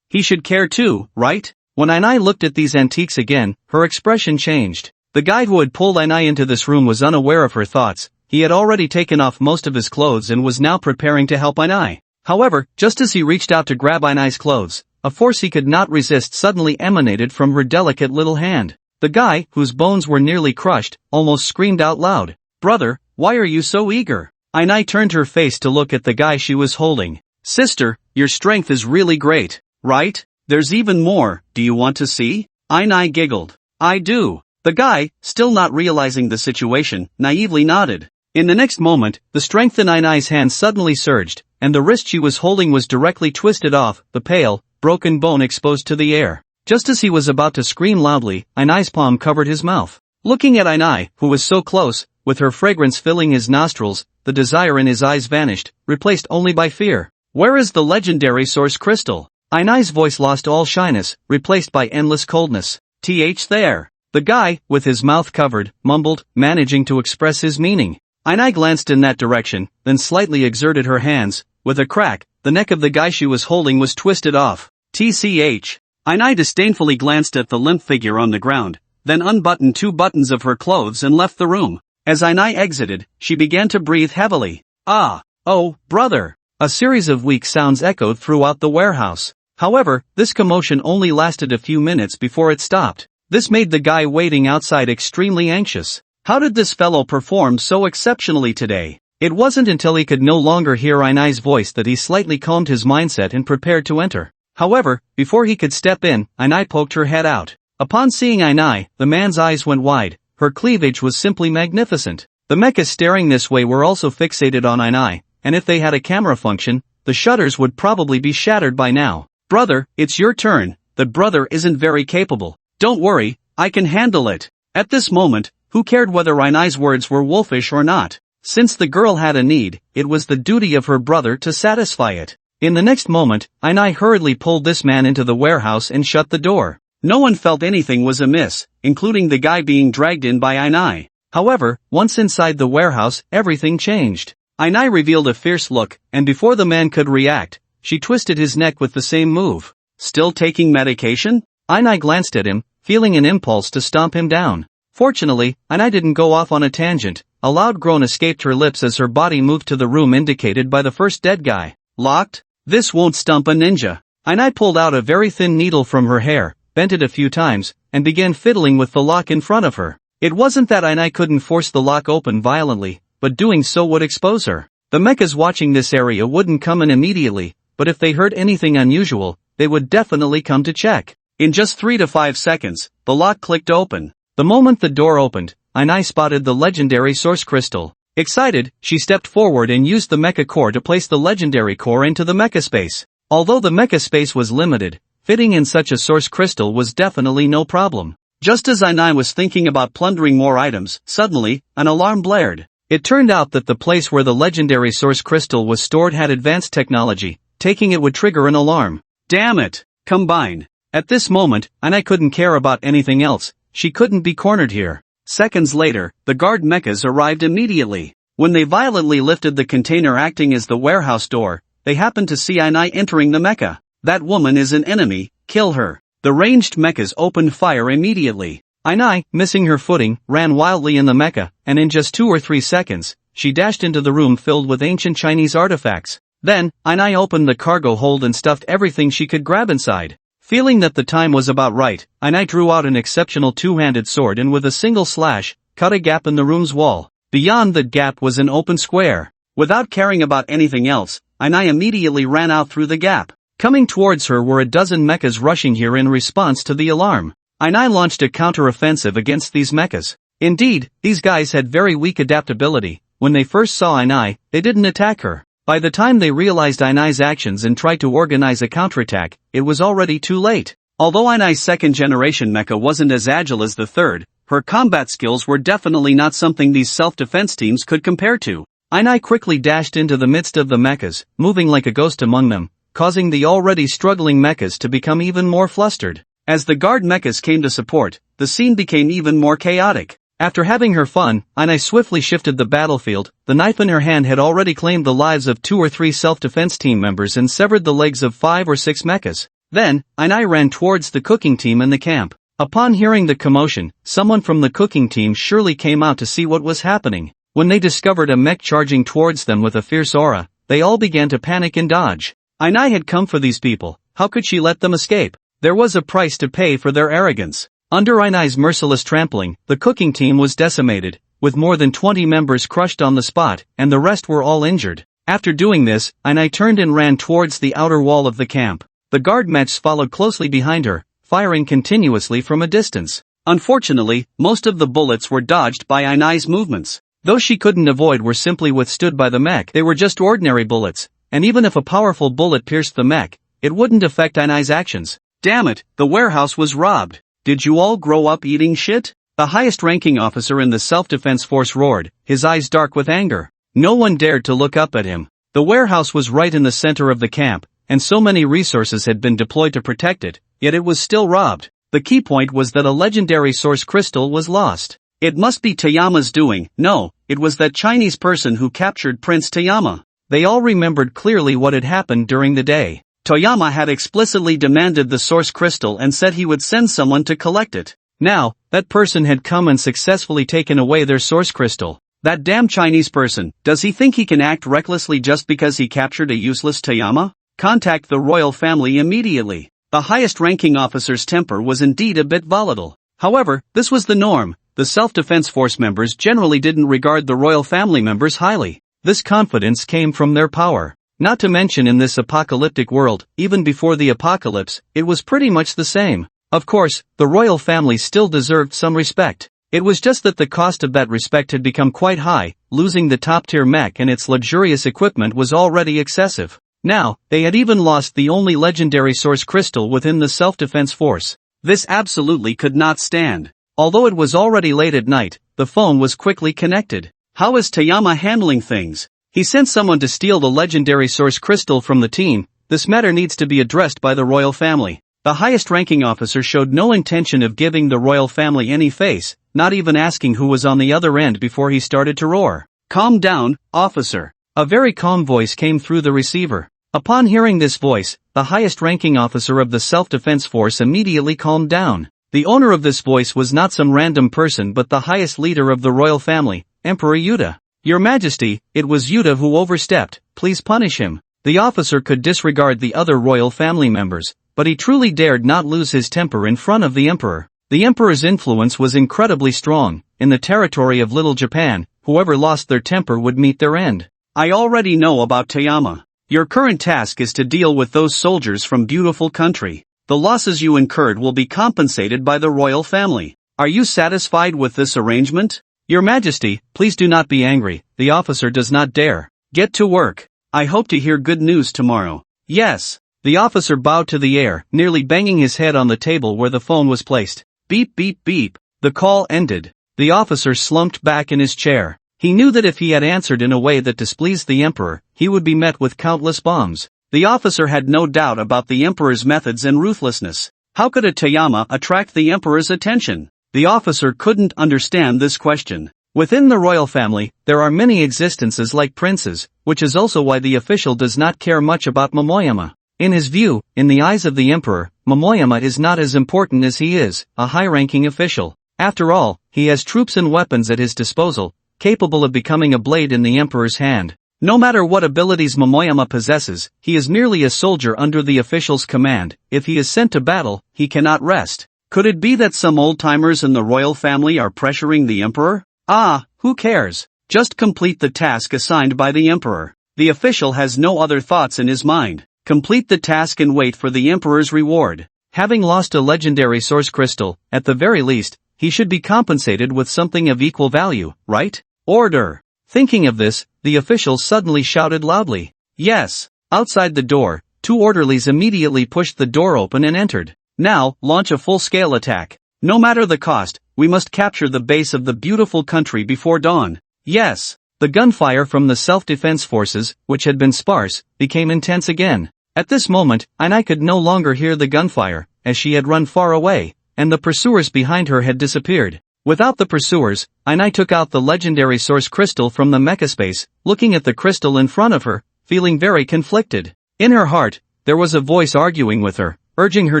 He should care too, right? When Ainai looked at these antiques again, her expression changed. The guy who had pulled Ainai into this room was unaware of her thoughts. He had already taken off most of his clothes and was now preparing to help Ainai. However, just as he reached out to grab Ainai's clothes, a force he could not resist suddenly emanated from her delicate little hand. The guy, whose bones were nearly crushed, almost screamed out loud, "Brother, why are you so eager?" Ainai turned her face to look at the guy she was holding. "Sister, your strength is really great, right? There's even more, do you want to see?" Ainai giggled. "I do." The guy, still not realizing the situation, naively nodded. In the next moment, the strength in Ainai's hand suddenly surged, and the wrist she was holding was directly twisted off, the pale, broken bone exposed to the air. Just as he was about to scream loudly, Ainai's palm covered his mouth. Looking at Ainai, who was so close, with her fragrance filling his nostrils, the desire in his eyes vanished, replaced only by fear. "Where is the legendary source crystal?" Ainai's voice lost all shyness, replaced by endless coldness. There." The guy, with his mouth covered, mumbled, managing to express his meaning. Ainai glanced in that direction, then slightly exerted her hands. With a crack, the neck of the guy she was holding was twisted off. Ainai disdainfully glanced at the limp figure on the ground, then unbuttoned 2 buttons of her clothes and left the room. As Ainai exited, she began to breathe heavily. "Oh, brother!" A series of weak sounds echoed throughout the warehouse. However, this commotion only lasted a few minutes before it stopped. This made the guy waiting outside extremely anxious. How did this fellow perform so exceptionally today? It wasn't until he could no longer hear Ainai's voice that he slightly calmed his mindset and prepared to enter. However, before he could step in, Ainai poked her head out. Upon seeing Ainai, the man's eyes went wide. Her cleavage was simply magnificent. The mechs staring this way were also fixated on Ainai, and if they had a camera function, the shutters would probably be shattered by now. "Brother, it's your turn." The brother isn't very capable. "Don't worry, I can handle it." At this moment, who cared whether Ainai's words were wolfish or not? Since the girl had a need, it was the duty of her brother to satisfy it. In the next moment, Ainai hurriedly pulled this man into the warehouse and shut the door. No one felt anything was amiss, including the guy being dragged in by Ainai. However, once inside the warehouse, everything changed. Ainai revealed a fierce look, and before the man could react, she twisted his neck with the same move. "Still taking medication?" Ainai glanced at him, feeling an impulse to stomp him down. Fortunately, Ainai didn't go off on a tangent. A loud groan escaped her lips as her body moved to the room indicated by the first dead guy. "Locked? This won't stump a ninja." Ainai pulled out a very thin needle from her hair, bent it a few times, and began fiddling with the lock in front of her. It wasn't that Ainai couldn't force the lock open violently, but doing so would expose her. The mechas watching this area wouldn't come in immediately, but if they heard anything unusual, they would definitely come to check. In just 3 to 5 seconds, the lock clicked open. The moment the door opened, Ainai spotted the legendary source crystal. Excited, she stepped forward and used the mecha core to place the legendary core into the mecha space. Although the mecha space was limited, fitting in such a source crystal was definitely no problem. Just as Ainai was thinking about plundering more items, suddenly, an alarm blared. It turned out that the place where the legendary source crystal was stored had advanced technology. Taking it would trigger an alarm. Damn it! Combine. At this moment, Ainai couldn't care about anything else. She couldn't be cornered here. Seconds later, the guard mechas arrived immediately. When they violently lifted the container acting as the warehouse door, they happened to see Ainai entering the mecha. "That woman is an enemy, kill her." The ranged mechas opened fire immediately. Ainai, missing her footing, ran wildly in the mecha, and in just 2 or 3 seconds, she dashed into the room filled with ancient Chinese artifacts. Then, Ainai opened the cargo hold and stuffed everything she could grab inside. Feeling that the time was about right, Ainai drew out an exceptional 2-handed sword and with a single slash, cut a gap in the room's wall. Beyond that gap was an open square. Without caring about anything else, Ainai immediately ran out through the gap. Coming towards her were a dozen mechas rushing here in response to the alarm. Ainai launched a counter-offensive against these mechas. Indeed, these guys had very weak adaptability. When they first saw Ainai, they didn't attack her. By the time they realized Ainai's actions and tried to organize a counterattack, it was already too late. Although Ainai's second-generation mecha wasn't as agile as the third, her combat skills were definitely not something these self-defense teams could compare to. Ainai quickly dashed into the midst of the mechas, moving like a ghost among them, causing the already struggling mechas to become even more flustered. As the guard mechas came to support, the scene became even more chaotic. After having her fun, Ainai swiftly shifted the battlefield. The knife in her hand had already claimed the lives of 2 or 3 self-defense team members and severed the legs of 5 or 6 mechas. Then, Ainai ran towards the cooking team in the camp. Upon hearing the commotion, someone from the cooking team surely came out to see what was happening. When they discovered a mech charging towards them with a fierce aura, they all began to panic and dodge. Ainai had come for these people. How could she let them escape? There was a price to pay for their arrogance. Under Ainai's merciless trampling, the cooking team was decimated, with more than 20 members crushed on the spot, and the rest were all injured. After doing this, Ainai turned and ran towards the outer wall of the camp. The guard mechs followed closely behind her, firing continuously from a distance. Unfortunately, most of the bullets were dodged by Ainai's movements. Those she couldn't avoid were simply withstood by the mech. They were just ordinary bullets, and even if a powerful bullet pierced the mech, it wouldn't affect Ainai's actions. Damn it, the warehouse was robbed. Did you all grow up eating shit? The highest-ranking officer in the self-defense force roared, his eyes dark with anger. No one dared to look up at him. The warehouse was right in the center of the camp, and so many resources had been deployed to protect it, yet it was still robbed. The key point was that a legendary source crystal was lost. It must be Toyama's doing. No, it was that Chinese person who captured Prince Toyama. They all remembered clearly what had happened during the day. Toyama had explicitly demanded the source crystal and said he would send someone to collect it. Now, that person had come and successfully taken away their source crystal. That damn Chinese person, does he think he can act recklessly just because he captured a useless Toyama? Contact the royal family immediately. The highest-ranking officer's temper was indeed a bit volatile. However, this was the norm. The self-defense force members generally didn't regard the royal family members highly. This confidence came from their power. Not to mention in this apocalyptic world, even before the apocalypse, it was pretty much the same. Of course, the royal family still deserved some respect. It was just that the cost of that respect had become quite high. Losing the top-tier mech and its luxurious equipment was already excessive. Now, they had even lost the only legendary source crystal within the self-defense force. This absolutely could not stand. Although it was already late at night, the phone was quickly connected. How is Toyama handling things? He sent someone to steal the legendary source crystal from the team. This matter needs to be addressed by the royal family. The highest-ranking officer showed no intention of giving the royal family any face, not even asking who was on the other end before he started to roar. Calm down, officer. A very calm voice came through the receiver. Upon hearing this voice, the highest-ranking officer of the self-defense force immediately calmed down. The owner of this voice was not some random person but the highest leader of the royal family, Emperor Yuta. Your Majesty, it was Yuta who overstepped, please punish him. The officer could disregard the other royal family members, but he truly dared not lose his temper in front of the emperor. The emperor's influence was incredibly strong. In the territory of Little Japan, whoever lost their temper would meet their end. I already know about Toyama. Your current task is to deal with those soldiers from beautiful country. The losses you incurred will be compensated by the royal family. Are you satisfied with this arrangement? Your Majesty, please do not be angry, the officer does not dare. Get to work. I hope to hear good news tomorrow. Yes. The officer bowed to the air, nearly banging his head on the table where the phone was placed. Beep beep beep. The call ended. The officer slumped back in his chair. He knew that if he had answered in a way that displeased the emperor, he would be met with countless bombs. The officer had no doubt about the emperor's methods and ruthlessness. How could a Toyama attract the emperor's attention? The officer couldn't understand this question. Within the royal family, there are many existences like princes, which is also why the official does not care much about Momoyama. In his view, in the eyes of the emperor, Momoyama is not as important as he is, a high-ranking official. After all, he has troops and weapons at his disposal, capable of becoming a blade in the emperor's hand. No matter what abilities Momoyama possesses, he is merely a soldier under the official's command. If he is sent to battle, he cannot rest. Could it be that some old-timers in the royal family are pressuring the emperor? Ah, who cares? Just complete the task assigned by the Emperor. The official has no other thoughts in his mind. Complete the task and wait for the Emperor's reward. Having lost a legendary source crystal, at the very least, he should be compensated with something of equal value, right? Order! Thinking of this, the official suddenly shouted loudly. Yes! Outside the door, 2 orderlies immediately pushed the door open and entered. Now, launch a full-scale attack. No matter the cost, we must capture the base of the beautiful country before dawn. Yes! The gunfire from the self-defense forces, which had been sparse, became intense again. At this moment, Ainai could no longer hear the gunfire, as she had run far away, and the pursuers behind her had disappeared. Without the pursuers, Ainai took out the legendary source crystal from the mecha space, looking at the crystal in front of her, feeling very conflicted. In her heart, there was a voice arguing with her, urging her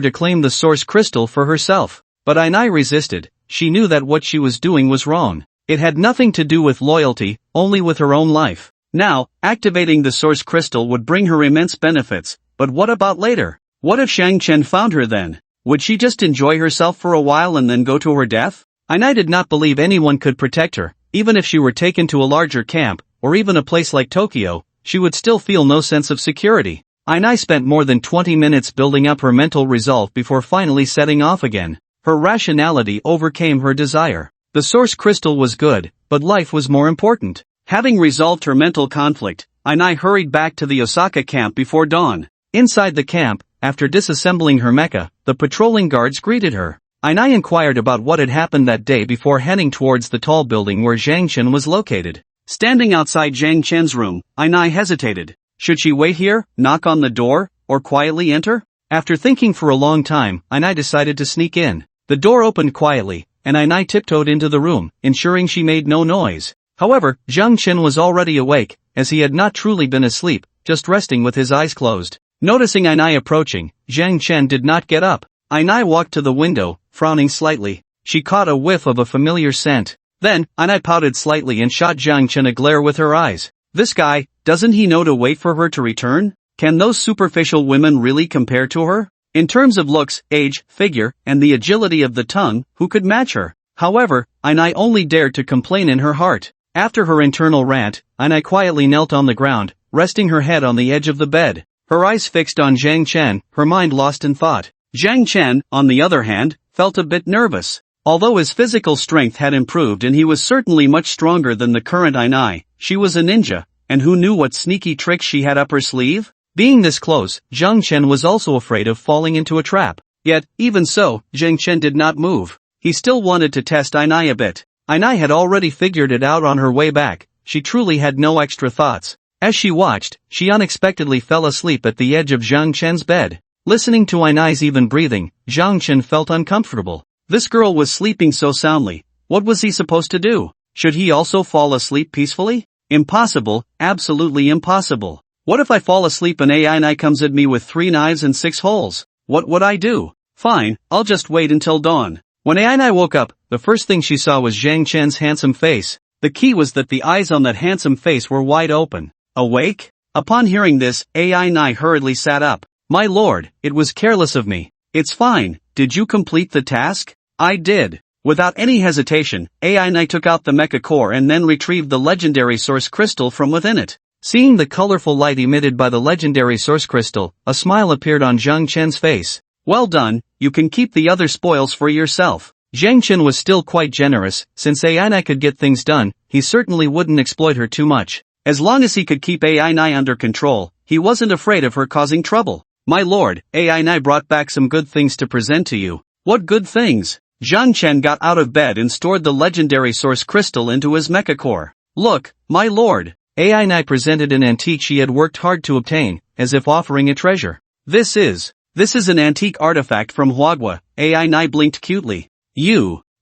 to claim the source crystal for herself. But Ainai resisted. She knew that what she was doing was wrong. It had nothing to do with loyalty, only with her own life. Now, activating the source crystal would bring her immense benefits, but what about later? What if Shang Chen found her then? Would she just enjoy herself for a while and then go to her death? Ainai did not believe anyone could protect her. Even if she were taken to a larger camp, or even a place like Tokyo, she would still feel no sense of security. Ainai spent more than 20 minutes building up her mental resolve before finally setting off again. Her rationality overcame her desire. The source crystal was good, but life was more important. Having resolved her mental conflict, Ainai hurried back to the Osaka camp before dawn. Inside the camp, after disassembling her mecha, the patrolling guards greeted her. Ainai inquired about what had happened that day before heading towards the tall building where Zhang Chen was located. Standing outside Zhang Chen's room, Ainai hesitated. Should she wait here, knock on the door, or quietly enter? After thinking for a long time, Ainai decided to sneak in. The door opened quietly, and Ainai tiptoed into the room, ensuring she made no noise. However, Zhang Chen was already awake, as he had not truly been asleep, just resting with his eyes closed. Noticing Ainai approaching, Zhang Chen did not get up. Ainai walked to the window, frowning slightly. She caught a whiff of a familiar scent. Then, Ainai pouted slightly and shot Zhang Chen a glare with her eyes. This guy, doesn't he know to wait for her to return? Can those superficial women really compare to her? In terms of looks, age, figure, and the agility of the tongue, who could match her? However, Ainai only dared to complain in her heart. After her internal rant, Ainai quietly knelt on the ground, resting her head on the edge of the bed. Her eyes fixed on Zhang Chen, her mind lost in thought. Zhang Chen, on the other hand, felt a bit nervous. Although his physical strength had improved and he was certainly much stronger than the current Ainai, she was a ninja, and who knew what sneaky tricks she had up her sleeve? Being this close, Zhang Chen was also afraid of falling into a trap. Yet, even so, Zhang Chen did not move. He still wanted to test Ainai a bit. Ainai had already figured it out on her way back. She truly had no extra thoughts. As she watched, she unexpectedly fell asleep at the edge of Zhang Chen's bed. Listening to Ainai's even breathing, Zhang Chen felt uncomfortable. This girl was sleeping so soundly. What was he supposed to do? Should he also fall asleep peacefully? Impossible, absolutely impossible. What if I fall asleep and Ainai comes at me with 3 knives and 6 holes? What would I do? Fine, I'll just wait until dawn. When Ainai woke up, the first thing she saw was Zhang Chen's handsome face. The key was that the eyes on that handsome face were wide open. Awake? Upon hearing this, Ainai hurriedly sat up. My lord, it was careless of me. It's fine, did you complete the task? I did. Without any hesitation, Ainai took out the mecha core and then retrieved the legendary source crystal from within it. Seeing the colorful light emitted by the legendary source crystal, a smile appeared on Zhang Chen's face. Well done, you can keep the other spoils for yourself. Zhang Chen was still quite generous. Since Ainai could get things done, he certainly wouldn't exploit her too much. As long as he could keep Ainai under control, he wasn't afraid of her causing trouble. My lord, Ainai brought back some good things to present to you. What good things? Zhang Chen got out of bed and stored the legendary source crystal into his mecha core. Look, my lord. Ainai presented an antique she had worked hard to obtain, as if offering a treasure. This is an antique artifact from Huagua. Ainai blinked cutely.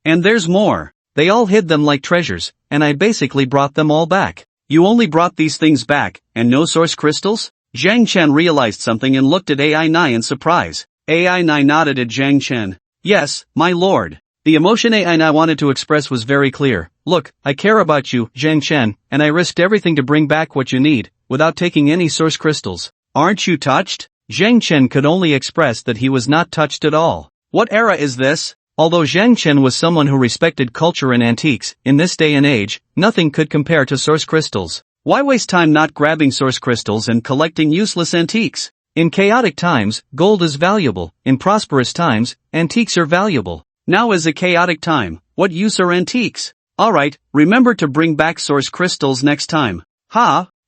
And there's more. They all hid them like treasures, and I basically brought them all back. You only brought these things back, and no source crystals? Zhang Chen realized something and looked at Ainai in surprise. Ainai nodded at Zhang Chen. Yes, my lord. The emotion Ainai wanted to express was very clear. Look, I care about you, Zhang Chen, and I risked everything to bring back what you need, without taking any source crystals. Aren't you touched? Zhang Chen could only express that he was not touched at all. What era is this? Although Zhang Chen was someone who respected culture and antiques, in this day and age, nothing could compare to source crystals. Why waste time not grabbing source crystals and collecting useless antiques? In chaotic times, gold is valuable. In prosperous times, antiques are valuable. Now is a chaotic time. What use are antiques? Alright, remember to bring back source crystals next time.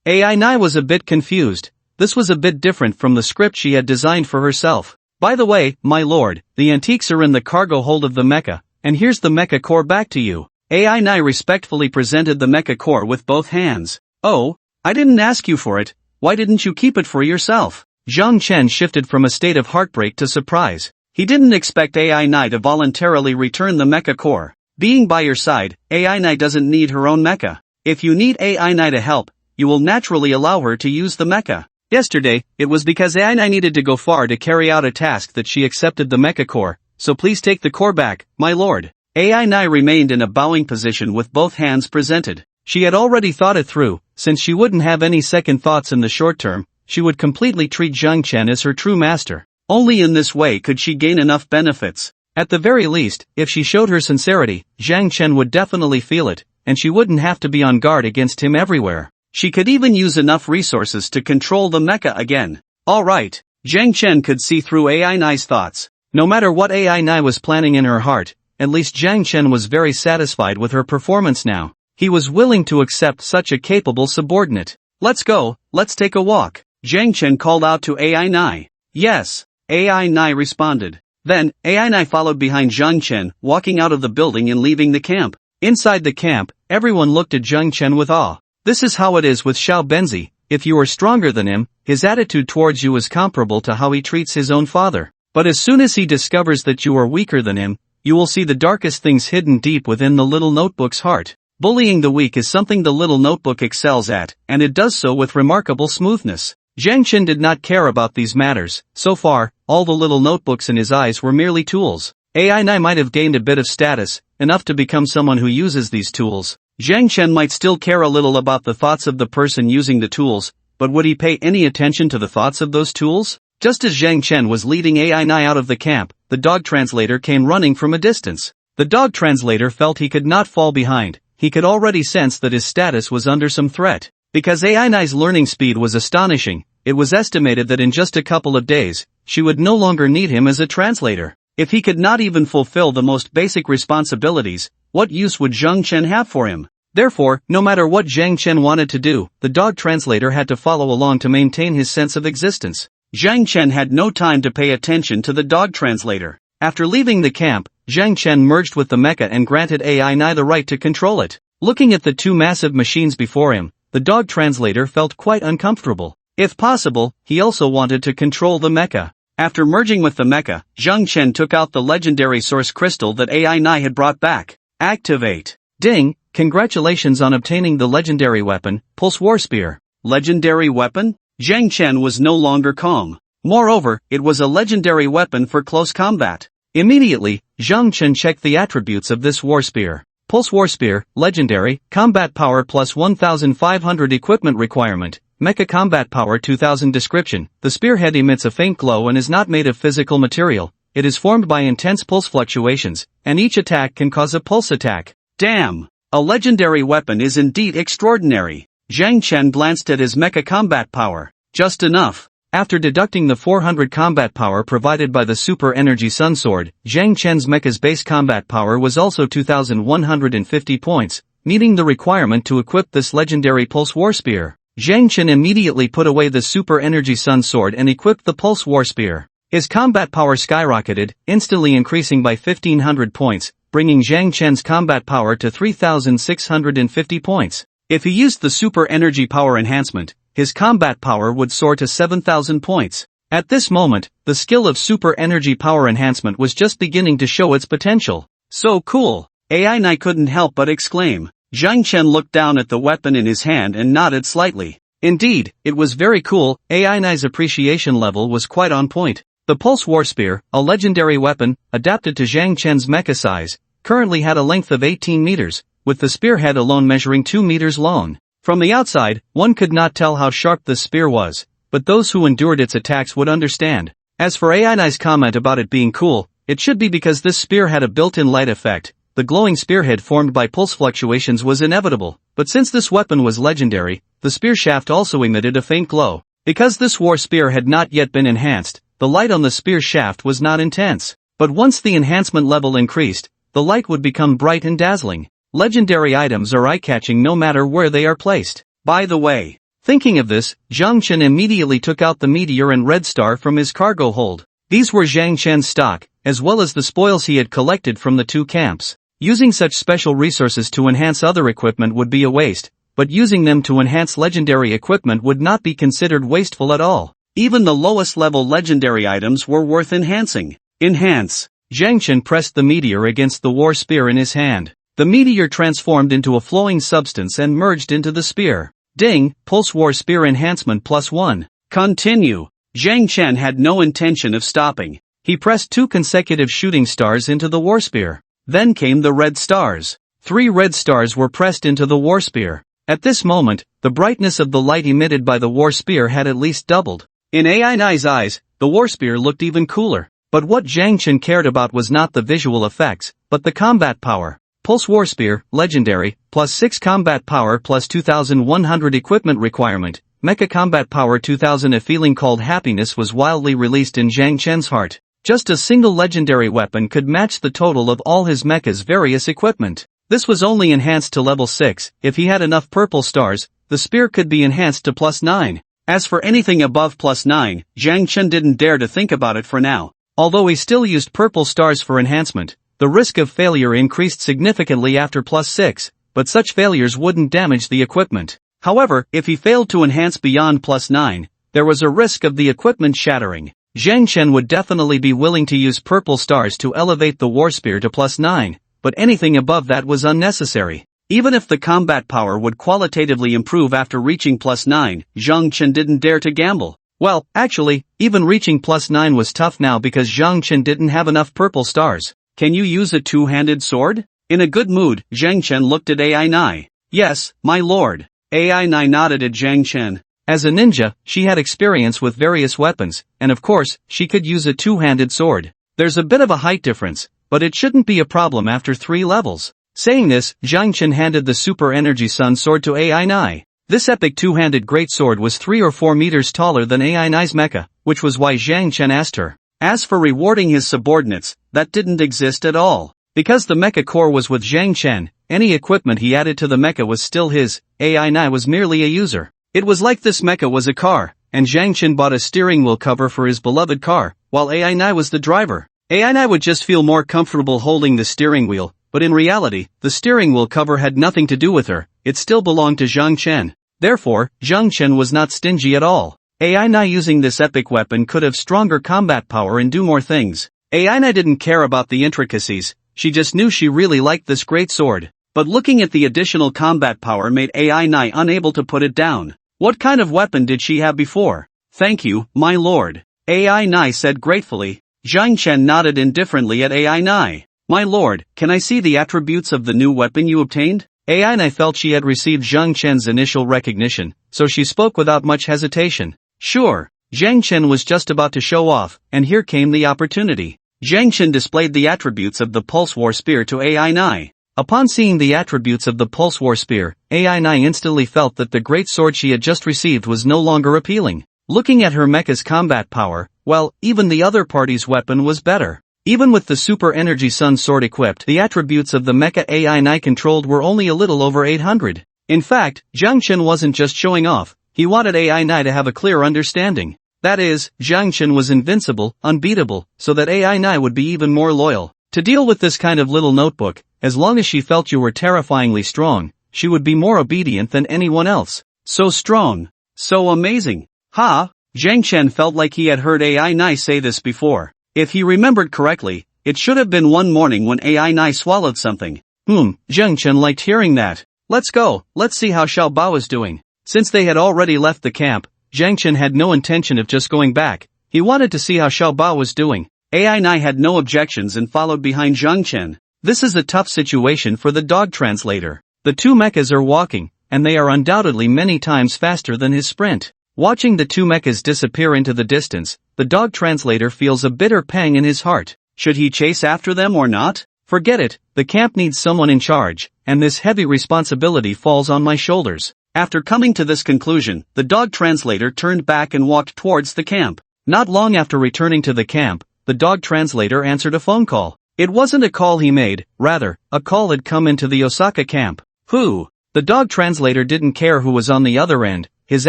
AI Nai was a bit confused. This was a bit different from the script she had designed for herself. By the way, my lord, the antiques are in the cargo hold of the mecha, and here's the mecha core back to you. AI Nai respectfully presented the mecha core with both hands. Oh, I didn't ask you for it. Why didn't you keep it for yourself? Zhang Chen shifted from a state of heartbreak to surprise. He didn't expect AI Nai to voluntarily return the mecha core. Being by your side, AI Nai doesn't need her own mecha. If you need AI Nai to help, you will naturally allow her to use the mecha. Yesterday, it was because AI Nai needed to go far to carry out a task that she accepted the mecha core, so please take the core back, my lord. AI Nai remained in a bowing position with both hands presented. She had already thought it through. Since she wouldn't have any second thoughts in the short term, she would completely treat Zhang Chen as her true master. Only in this way could she gain enough benefits. At the very least, if she showed her sincerity, Zhang Chen would definitely feel it, and she wouldn't have to be on guard against him everywhere. She could even use enough resources to control the mecha again. Alright, Zhang Chen could see through AI Nai's thoughts. No matter what AI Nai was planning in her heart, at least Zhang Chen was very satisfied with her performance now. He was willing to accept such a capable subordinate. Let's go, let's take a walk. Zhang Chen called out to AI Nai. Yes, AI Nai responded. Then, AI Nai followed behind Zhang Chen, walking out of the building and leaving the camp. Inside the camp, everyone looked at Zhang Chen with awe. This is how it is with Xiao Benzi. If you are stronger than him, his attitude towards you is comparable to how he treats his own father. But as soon as he discovers that you are weaker than him, you will see the darkest things hidden deep within the little notebook's heart. Bullying the weak is something the little notebook excels at, and it does so with remarkable smoothness. Zhang Chen did not care about these matters. So far, all the little notebooks in his eyes were merely tools. AI Nai might have gained a bit of status, enough to become someone who uses these tools. Zhang Chen might still care a little about the thoughts of the person using the tools, but would he pay any attention to the thoughts of those tools? Just as Zhang Chen was leading AI Nai out of the camp, the dog translator came running from a distance. The dog translator felt he could not fall behind. He could already sense that his status was under some threat. Because AI Nai's learning speed was astonishing, it was estimated that in just a couple of days, she would no longer need him as a translator. If he could not even fulfill the most basic responsibilities, what use would Zhang Chen have for him? Therefore, no matter what Zhang Chen wanted to do, the dog translator had to follow along to maintain his sense of existence. Zhang Chen had no time to pay attention to the dog translator. After leaving the camp, Zhang Chen merged with the mecha and granted AI Nai the right to control it. Looking at the two massive machines before him, the dog translator felt quite uncomfortable. If possible, he also wanted to control the mecha. After merging with the mecha, Zhang Chen took out the legendary source crystal that AI Nai had brought back. Activate. Ding, congratulations on obtaining the legendary weapon, Pulse War Spear. Legendary weapon? Zhang Chen was no longer calm. Moreover, it was a legendary weapon for close combat. Immediately, Zhang Chen checked the attributes of this war spear. Pulse War Spear, Legendary, Combat Power plus 1500 Equipment Requirement, Mecha Combat Power 2000 Description. The spearhead emits a faint glow and is not made of physical material. It is formed by intense pulse fluctuations, and each attack can cause a pulse attack. Damn! A legendary weapon is indeed extraordinary. Zhang Chen glanced at his mecha combat power. Just enough. After deducting the 400 combat power provided by the Super Energy Sun Sword, Zhang Chen's mecha's base combat power was also 2150 points, meeting the requirement to equip this legendary Pulse War Spear. Zhang Chen immediately put away the Super Energy Sun Sword and equipped the Pulse War Spear. His combat power skyrocketed, instantly increasing by 1500 points, bringing Zhang Chen's combat power to 3650 points. If he used the Super Energy Power Enhancement, his combat power would soar to 7,000 points. At this moment, the skill of Super Energy Power Enhancement was just beginning to show its potential. So cool! AI Nai couldn't help but exclaim. Zhang Chen looked down at the weapon in his hand and nodded slightly. Indeed, it was very cool. AI Nai's appreciation level was quite on point. The Pulse War Spear, a legendary weapon, adapted to Zhang Chen's mecha size, currently had a length of 18 meters, with the spearhead alone measuring 2 meters long. From the outside, one could not tell how sharp this spear was, but those who endured its attacks would understand. As for AI Nai's comment about it being cool, It should be because this spear had a built-in light effect. The glowing spearhead formed by pulse fluctuations was inevitable, but since this weapon was legendary, the spear shaft also emitted a faint glow. Because this war spear had not yet been enhanced, the light on the spear shaft was not intense. But once the enhancement level increased, the light would become bright and dazzling. Legendary items are eye-catching no matter where they are placed. By the way, thinking of this, Zhang Chen immediately took out the meteor and red star from his cargo hold. These were Zhang Chen's stock, as well as the spoils he had collected from the two camps. Using such special resources to enhance other equipment would be a waste, but using them to enhance legendary equipment would not be considered wasteful at all. Even the lowest level legendary items were worth enhancing. Enhance. Zhang Chen pressed the meteor against the war spear in his hand. The meteor transformed into a flowing substance and merged into the spear. Ding, Pulse War Spear Enhancement +1. Continue. Zhang Chen had no intention of stopping. He pressed 2 consecutive shooting stars into the war spear. Then came the red stars. 3 red stars were pressed into the war spear. At this moment, the brightness of the light emitted by the war spear had at least doubled. In AI9's eyes, the war spear looked even cooler. But what Zhang Chen cared about was not the visual effects, but the combat power. Pulse War Spear, Legendary, +6 combat power +2100 equipment requirement, Mecha combat power 2000. A feeling called happiness was wildly released in Zhang Chen's heart. Just a single legendary weapon could match the total of all his mecha's various equipment. This was only enhanced to level 6, if he had enough purple stars, the spear could be enhanced to +9. As for anything above +9, Zhang Chen didn't dare to think about it for now. Although he still used purple stars for enhancement, the risk of failure increased significantly after +6, but such failures wouldn't damage the equipment. However, if he failed to enhance beyond +9, there was a risk of the equipment shattering. Zhang Chen would definitely be willing to use purple stars to elevate the war spear to +9, but anything above that was unnecessary. Even if the combat power would qualitatively improve after reaching +9, Zhang Chen didn't dare to gamble. Well, actually, even reaching +9 was tough now because Zhang Chen didn't have enough purple stars. Can you use a two-handed sword? In a good mood, Zhang Chen looked at AI9. Yes, my lord. AI9 nodded at Zhang Chen. As a ninja, she had experience with various weapons, and of course, she could use a two-handed sword. There's a bit of a height difference, but it shouldn't be a problem after 3 levels. Saying this, Zhang Chen handed the Super Energy Sun sword to AI9. This epic two-handed greatsword was 3 or 4 meters taller than AI9's mecha, which was why Zhang Chen asked her. As for rewarding his subordinates, that didn't exist at all. Because the mecha core was with Zhang Chen, any equipment he added to the mecha was still his. AI9 was merely a user. It was like this mecha was a car, and Zhang Chen bought a steering wheel cover for his beloved car, while AI9 was the driver. AI9 would just feel more comfortable holding the steering wheel, but in reality, the steering wheel cover had nothing to do with her, it still belonged to Zhang Chen. Therefore, Zhang Chen was not stingy at all. AI9 using this epic weapon could have stronger combat power and do more things. AI9 didn't care about the intricacies, she just knew she really liked this great sword. But looking at the additional combat power made AI9 unable to put it down. What kind of weapon did she have before? Thank you, my lord. AI9 said gratefully. Zhang Chen nodded indifferently at AI9. My lord, can I see the attributes of the new weapon you obtained? AI9 felt she had received Zhang Chen's initial recognition, so she spoke without much hesitation. Sure. Zhang Chen was just about to show off, and here came the opportunity. Zhang Chen displayed the attributes of the Pulse War Spear to AI9. Upon seeing the attributes of the Pulse War Spear, AI9 instantly felt that the great sword she had just received was no longer appealing. Looking at her mecha's combat power, well, even the other party's weapon was better. Even with the Super Energy Sun sword equipped, the attributes of the mecha AI9 controlled were only a little over 800. In fact, Zhang Chen wasn't just showing off, he wanted AI9 to have a clear understanding. That is, Zhang Chen was invincible, unbeatable, so that AI9 would be even more loyal. To deal with this kind of little notebook, as long as she felt you were terrifyingly strong, she would be more obedient than anyone else. So strong. So amazing. Zhang Chen felt like he had heard AI9 say this before. If he remembered correctly, it should have been one morning when AI9 swallowed something. Zhang Chen liked hearing that. Let's go, let's see how Xiao Bao is doing. Since they had already left the camp, Zhang Chen had no intention of just going back. He wanted to see how Xiao Bao was doing. AI9 had no objections and followed behind Zhang Chen. This is a tough situation for the dog translator. The two mechas are walking, and they are undoubtedly many times faster than his sprint. Watching the two mechas disappear into the distance, the dog translator feels a bitter pang in his heart. Should he chase after them or not? Forget it, the camp needs someone in charge, and this heavy responsibility falls on my shoulders. After coming to this conclusion, the dog translator turned back and walked towards the camp. Not long after returning to the camp, the dog translator answered a phone call. It wasn't a call he made, rather, a call had come into the Osaka camp. Who? The dog translator didn't care who was on the other end, his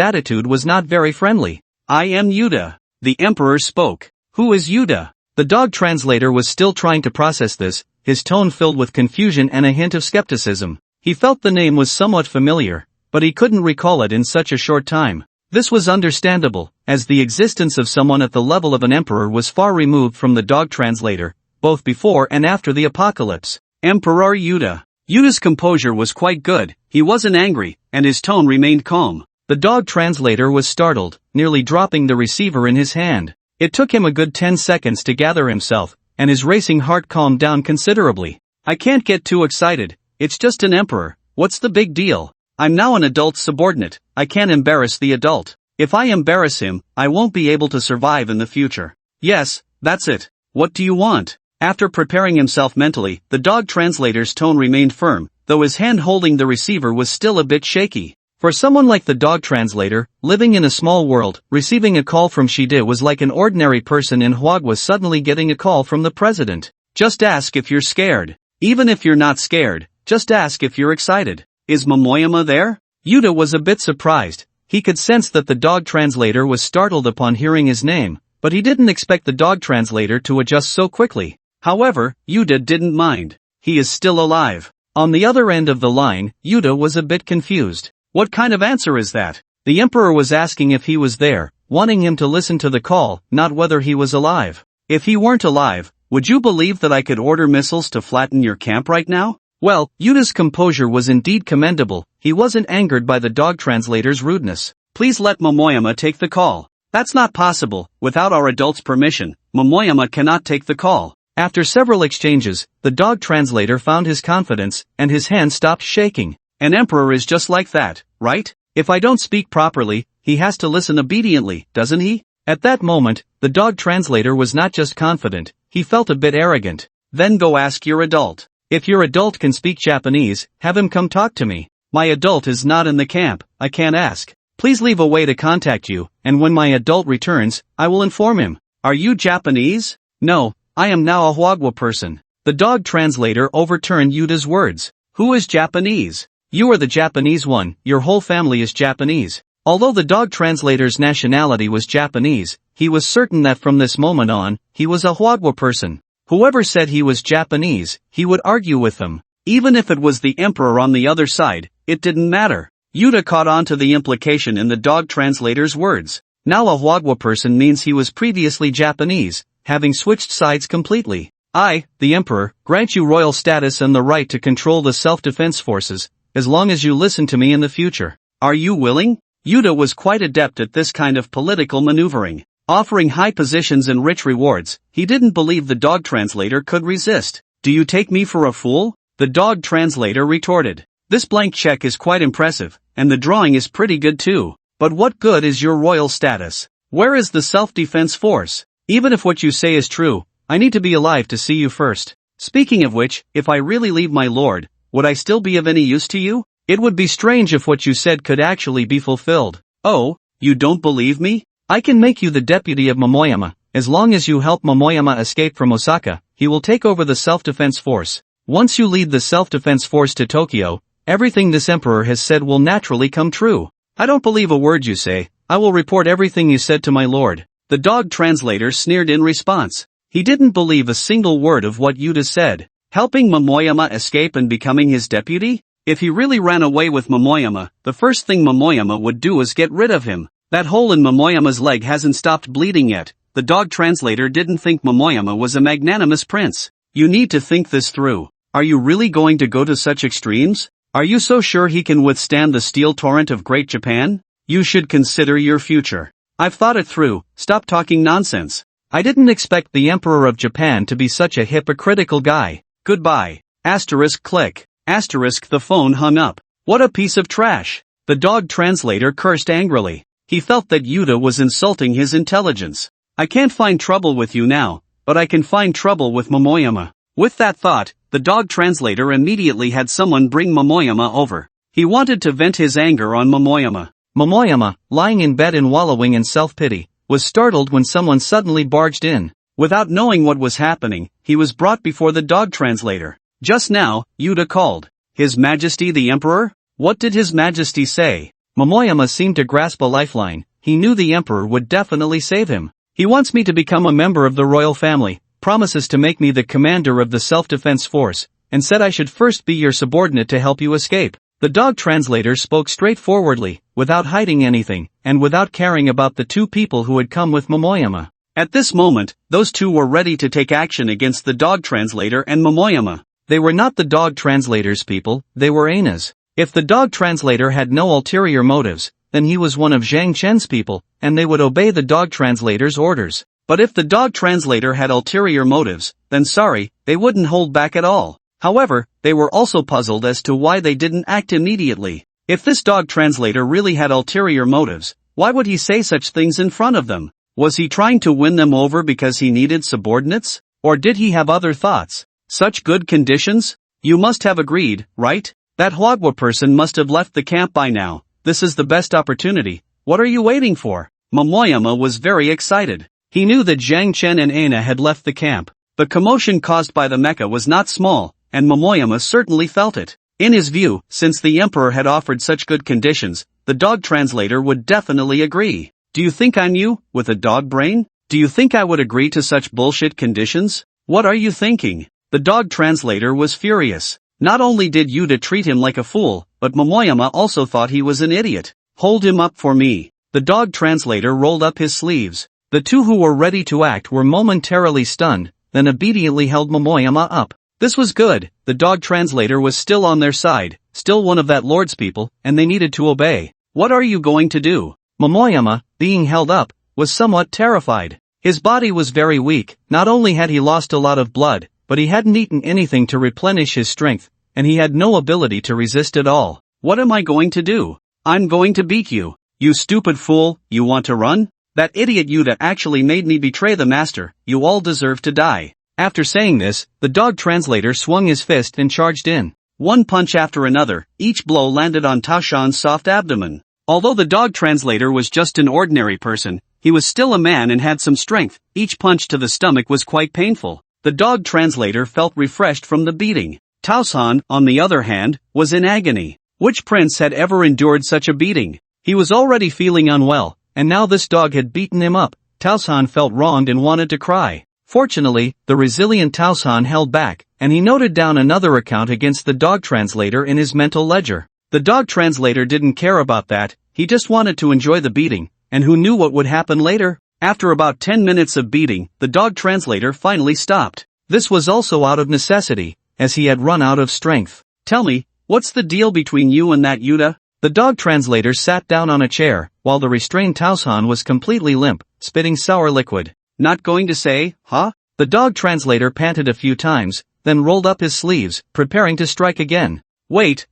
attitude was not very friendly. I am Yuta. The emperor spoke. Who is Yuta? The dog translator was still trying to process this, his tone filled with confusion and a hint of skepticism. He felt the name was somewhat familiar, but he couldn't recall it in such a short time. This was understandable, as the existence of someone at the level of an emperor was far removed from the dog translator, both before and after the apocalypse. Emperor Yuta. Yuta's composure was quite good, he wasn't angry, and his tone remained calm. The dog translator was startled, nearly dropping the receiver in his hand. It took him a good 10 seconds to gather himself, and his racing heart calmed down considerably. I can't get too excited, it's just an emperor, what's the big deal? I'm now an adult subordinate, I can't embarrass the adult. If I embarrass him, I won't be able to survive in the future. Yes, that's it. What do you want? After preparing himself mentally, the dog translator's tone remained firm, though his hand holding the receiver was still a bit shaky. For someone like the dog translator, living in a small world, receiving a call from Shide was like an ordinary person in Hwagwa suddenly getting a call from the president. Just ask if you're scared. Even if you're not scared, just ask if you're excited. Is Momoyama there? Yuta was a bit surprised. He could sense that the dog translator was startled upon hearing his name, but he didn't expect the dog translator to adjust so quickly. However, Yuta didn't mind. He is still alive. On the other end of the line, Yuta was a bit confused. What kind of answer is that? The emperor was asking if he was there, wanting him to listen to the call, not whether he was alive. If he weren't alive, would you believe that I could order missiles to flatten your camp right now? Well, Yuta's composure was indeed commendable. He wasn't angered by the dog translator's rudeness. Please let Momoyama take the call. That's not possible. Without our adult's permission, Momoyama cannot take the call. After several exchanges, the dog translator found his confidence, and his hand stopped shaking. An emperor is just like that, right? If I don't speak properly, he has to listen obediently, doesn't he? At that moment, the dog translator was not just confident, he felt a bit arrogant. Then go ask your adult. If your adult can speak Japanese, have him come talk to me. My adult is not in the camp, I can't ask. Please leave a way to contact you, and when my adult returns, I will inform him. Are you Japanese? No, I am now a Hwagwa person. The dog translator overturned Yuta's words. Who is Japanese? You are the Japanese one, your whole family is Japanese. Although the dog translator's nationality was Japanese, he was certain that from this moment on, he was a Hwagwa person. Whoever said he was Japanese, he would argue with them. Even if it was the emperor on the other side, it didn't matter. Yuta caught on to the implication in the dog translator's words. Now a Hwagwa person means he was previously Japanese, having switched sides completely. I, the emperor, grant you royal status and the right to control the self-defense forces, as long as you listen to me in the future. Are you willing? Yuta was quite adept at this kind of political maneuvering. Offering high positions and rich rewards, he didn't believe the dog translator could resist. Do you take me for a fool? The dog translator retorted. This blank check is quite impressive, and the drawing is pretty good too. But what good is your royal status? Where is the self-defense force? Even if what you say is true, I need to be alive to see you first. Speaking of which, if I really leave my lord, would I still be of any use to you? It would be strange if what you said could actually be fulfilled. Oh, you don't believe me? I can make you the deputy of Momoyama. As long as you help Momoyama escape from Osaka, he will take over the self-defense force. Once you lead the self-defense force to Tokyo, everything this emperor has said will naturally come true. I don't believe a word you say. I will report everything you said to my lord. The dog translator sneered in response. He didn't believe a single word of what Yuta said. Helping Momoyama escape and becoming his deputy? If he really ran away with Momoyama, the first thing Momoyama would do is get rid of him. That hole in Momoyama's leg hasn't stopped bleeding yet. The dog translator didn't think Momoyama was a magnanimous prince. You need to think this through. Are you really going to go to such extremes? Are you so sure he can withstand the steel torrent of Great Japan? You should consider your future. I've thought it through, stop talking nonsense. I didn't expect the Emperor of Japan to be such a hypocritical guy. Goodbye. Asterisk click. Asterisk the phone hung up. What a piece of trash. The dog translator cursed angrily. He felt that Yuta was insulting his intelligence. I can't find trouble with you now, but I can find trouble with Momoyama. With that thought, the dog translator immediately had someone bring Momoyama over. He wanted to vent his anger on Momoyama. Momoyama, lying in bed and wallowing in self-pity, was startled when someone suddenly barged in. Without knowing what was happening, he was brought before the dog translator. Just now, Yuta called. His Majesty the Emperor? What did His Majesty say? Momoyama seemed to grasp a lifeline. He knew the Emperor would definitely save him. He wants me to become a member of the royal family, promises to make me the commander of the self-defense force, and said I should first be your subordinate to help you escape. The dog translator spoke straightforwardly, without hiding anything, and without caring about the two people who had come with Momoyama. At this moment, those two were ready to take action against the dog translator and Momoyama. They were not the dog translator's people, they were Aina's. If the dog translator had no ulterior motives, then he was one of Zhang Chen's people, and they would obey the dog translator's orders. But if the dog translator had ulterior motives, then sorry, they wouldn't hold back at all. However, they were also puzzled as to why they didn't act immediately. If this dog translator really had ulterior motives, why would he say such things in front of them? Was he trying to win them over because he needed subordinates? Or did he have other thoughts? Such good conditions? You must have agreed, right? That Hwadwa person must have left the camp by now. This is the best opportunity. What are you waiting for? Momoyama was very excited. He knew that Zhang Chen and Aina had left the camp. The commotion caused by the mecha was not small, and Momoyama certainly felt it. In his view, since the Emperor had offered such good conditions, the dog translator would definitely agree. Do you think I'm you, with a dog brain? Do you think I would agree to such bullshit conditions? What are you thinking? The dog translator was furious. Not only did Yuta treat him like a fool, but Momoyama also thought he was an idiot. Hold him up for me. The dog translator rolled up his sleeves. The two who were ready to act were momentarily stunned, then obediently held Momoyama up. This was good. The dog translator was still on their side, still one of that lord's people, and they needed to obey. What are you going to do? Momoyama, being held up, was somewhat terrified. His body was very weak. Not only had he lost a lot of blood, but he hadn't eaten anything to replenish his strength, and he had no ability to resist at all. What am I going to do? I'm going to beat you. You stupid fool, you want to run? That idiot Yuta actually made me betray the master. You all deserve to die. After saying this, the dog translator swung his fist and charged in. One punch after another, each blow landed on Tao Shan's soft abdomen. Although the dog translator was just an ordinary person, he was still a man and had some strength. Each punch to the stomach was quite painful. The dog translator felt refreshed from the beating. Tao Shan, on the other hand, was in agony. Which prince had ever endured such a beating? He was already feeling unwell, and now this dog had beaten him up. Tao Shan felt wronged and wanted to cry. Fortunately, the resilient Tao Shan held back, and he noted down another account against the dog translator in his mental ledger. The dog translator didn't care about that, he just wanted to enjoy the beating, and who knew what would happen later? After about 10 minutes of beating, the dog translator finally stopped. This was also out of necessity, as he had run out of strength. Tell me, what's the deal between you and that Yuta? The dog translator sat down on a chair, while the restrained Tao Shan was completely limp, spitting sour liquid. Not going to say, huh? The dog translator panted a few times, then rolled up his sleeves, preparing to strike again. Wait.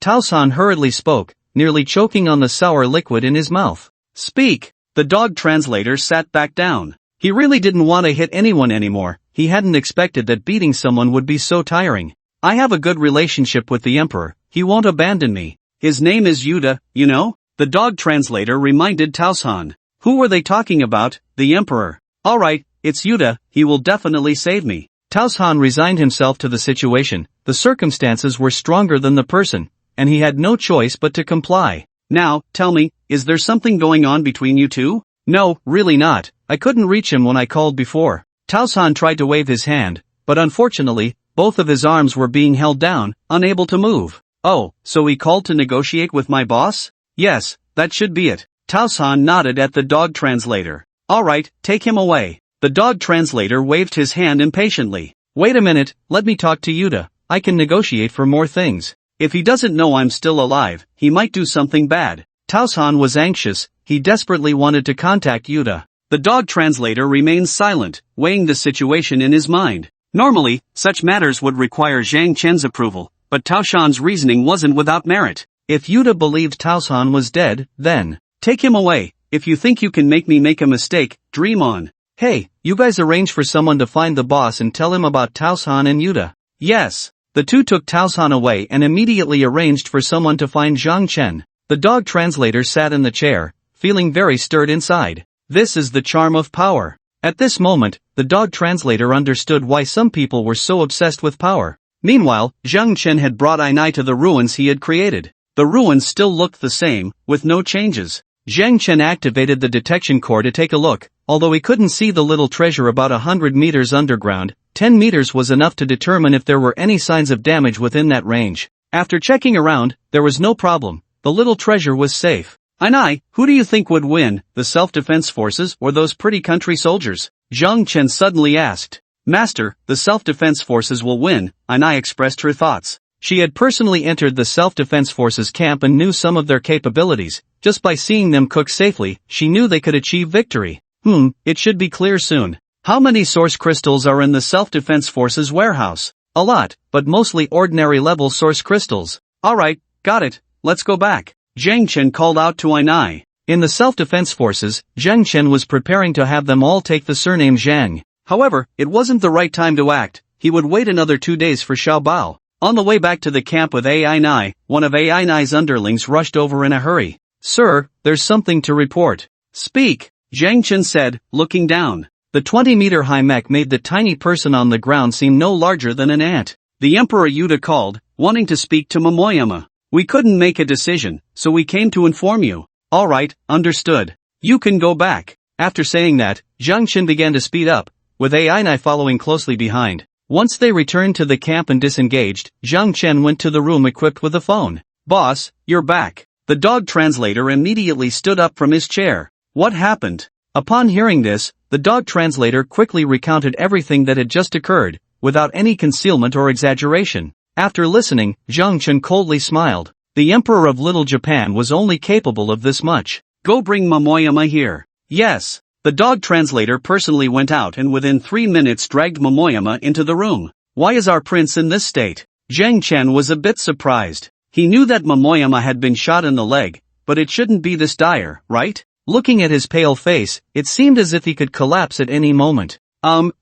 Tao Shan hurriedly spoke, nearly choking on the sour liquid in his mouth. Speak! The dog translator sat back down. He really didn't want to hit anyone anymore. He hadn't expected that beating someone would be so tiring. I have a good relationship with the Emperor. He won't abandon me. His name is Yuta, you know? The dog translator reminded Tao Shan. Who were they talking about? The Emperor. Alright, it's Yuta, he will definitely save me. Tao Shan resigned himself to the situation. The circumstances were stronger than the person, and he had no choice but to comply. Now, tell me, is there something going on between you two? No, really not. I couldn't reach him when I called before. Tao Shan tried to wave his hand, but unfortunately, both of his arms were being held down, unable to move. Oh, so he called to negotiate with my boss? Yes, that should be it. Tao Shan nodded at the dog translator. Alright, take him away. The dog translator waved his hand impatiently. Wait a minute, let me talk to Yuta. I can negotiate for more things. If he doesn't know I'm still alive, he might do something bad. Tao Shan was anxious, he desperately wanted to contact Yuta. The dog translator remained silent, weighing the situation in his mind. Normally, such matters would require Zhang Chen's approval, but Tao Shan's reasoning wasn't without merit. If Yuta believed Tao Shan was dead, then take him away. If you think you can make me make a mistake, dream on. Hey, you guys arrange for someone to find the boss and tell him about Taosan and Yuta. Yes. The two took Taosan away and immediately arranged for someone to find Zhang Chen. The dog translator sat in the chair, feeling very stirred inside. This is the charm of power. At this moment, the dog translator understood why some people were so obsessed with power. Meanwhile, Zhang Chen had brought Ainai to the ruins he had created. The ruins still looked the same, with no changes. Zhang Chen activated the detection core to take a look. Although he couldn't see the little treasure about 100 meters underground, 10 meters was enough to determine if there were any signs of damage within that range. After checking around, there was no problem. The little treasure was safe. Ainai, who do you think would win, the self-defense forces or those pretty country soldiers? Zhang Chen suddenly asked. Master, the self-defense forces will win, Ainai expressed her thoughts. She had personally entered the self-defense forces camp and knew some of their capabilities. Just by seeing them cook safely, she knew they could achieve victory. It should be clear soon. How many source crystals are in the self-defense forces warehouse? A lot, but mostly ordinary level source crystals. Alright, got it, let's go back. Zhang Chen called out to Ainai. In the self-defense forces, Zhang Chen was preparing to have them all take the surname Zhang. However, it wasn't the right time to act. He would wait another 2 days for Xiao Bao. On the way back to the camp with Ainai, one of Ainai's underlings rushed over in a hurry. Sir, there's something to report. Speak, Zhang Chen said, looking down. The 20-meter-high mech made the tiny person on the ground seem no larger than an ant. The Emperor Yuta called, wanting to speak to Momoyama. We couldn't make a decision, so we came to inform you. Alright, understood. You can go back. After saying that, Zhang Chen began to speed up, with Ainai following closely behind. Once they returned to the camp and disengaged, Zhang Chen went to the room equipped with a phone. Boss, you're back. The dog translator immediately stood up from his chair. What happened? Upon hearing this, the dog translator quickly recounted everything that had just occurred, without any concealment or exaggeration. After listening, Zhang Chen coldly smiled. The Emperor of Little Japan was only capable of this much. Go bring Momoyama here. Yes. The dog translator personally went out and within 3 minutes dragged Momoyama into the room. Why is our prince in this state? Zhang Chen was a bit surprised. He knew that Momoyama had been shot in the leg, but it shouldn't be this dire, right? Looking at his pale face, it seemed as if he could collapse at any moment.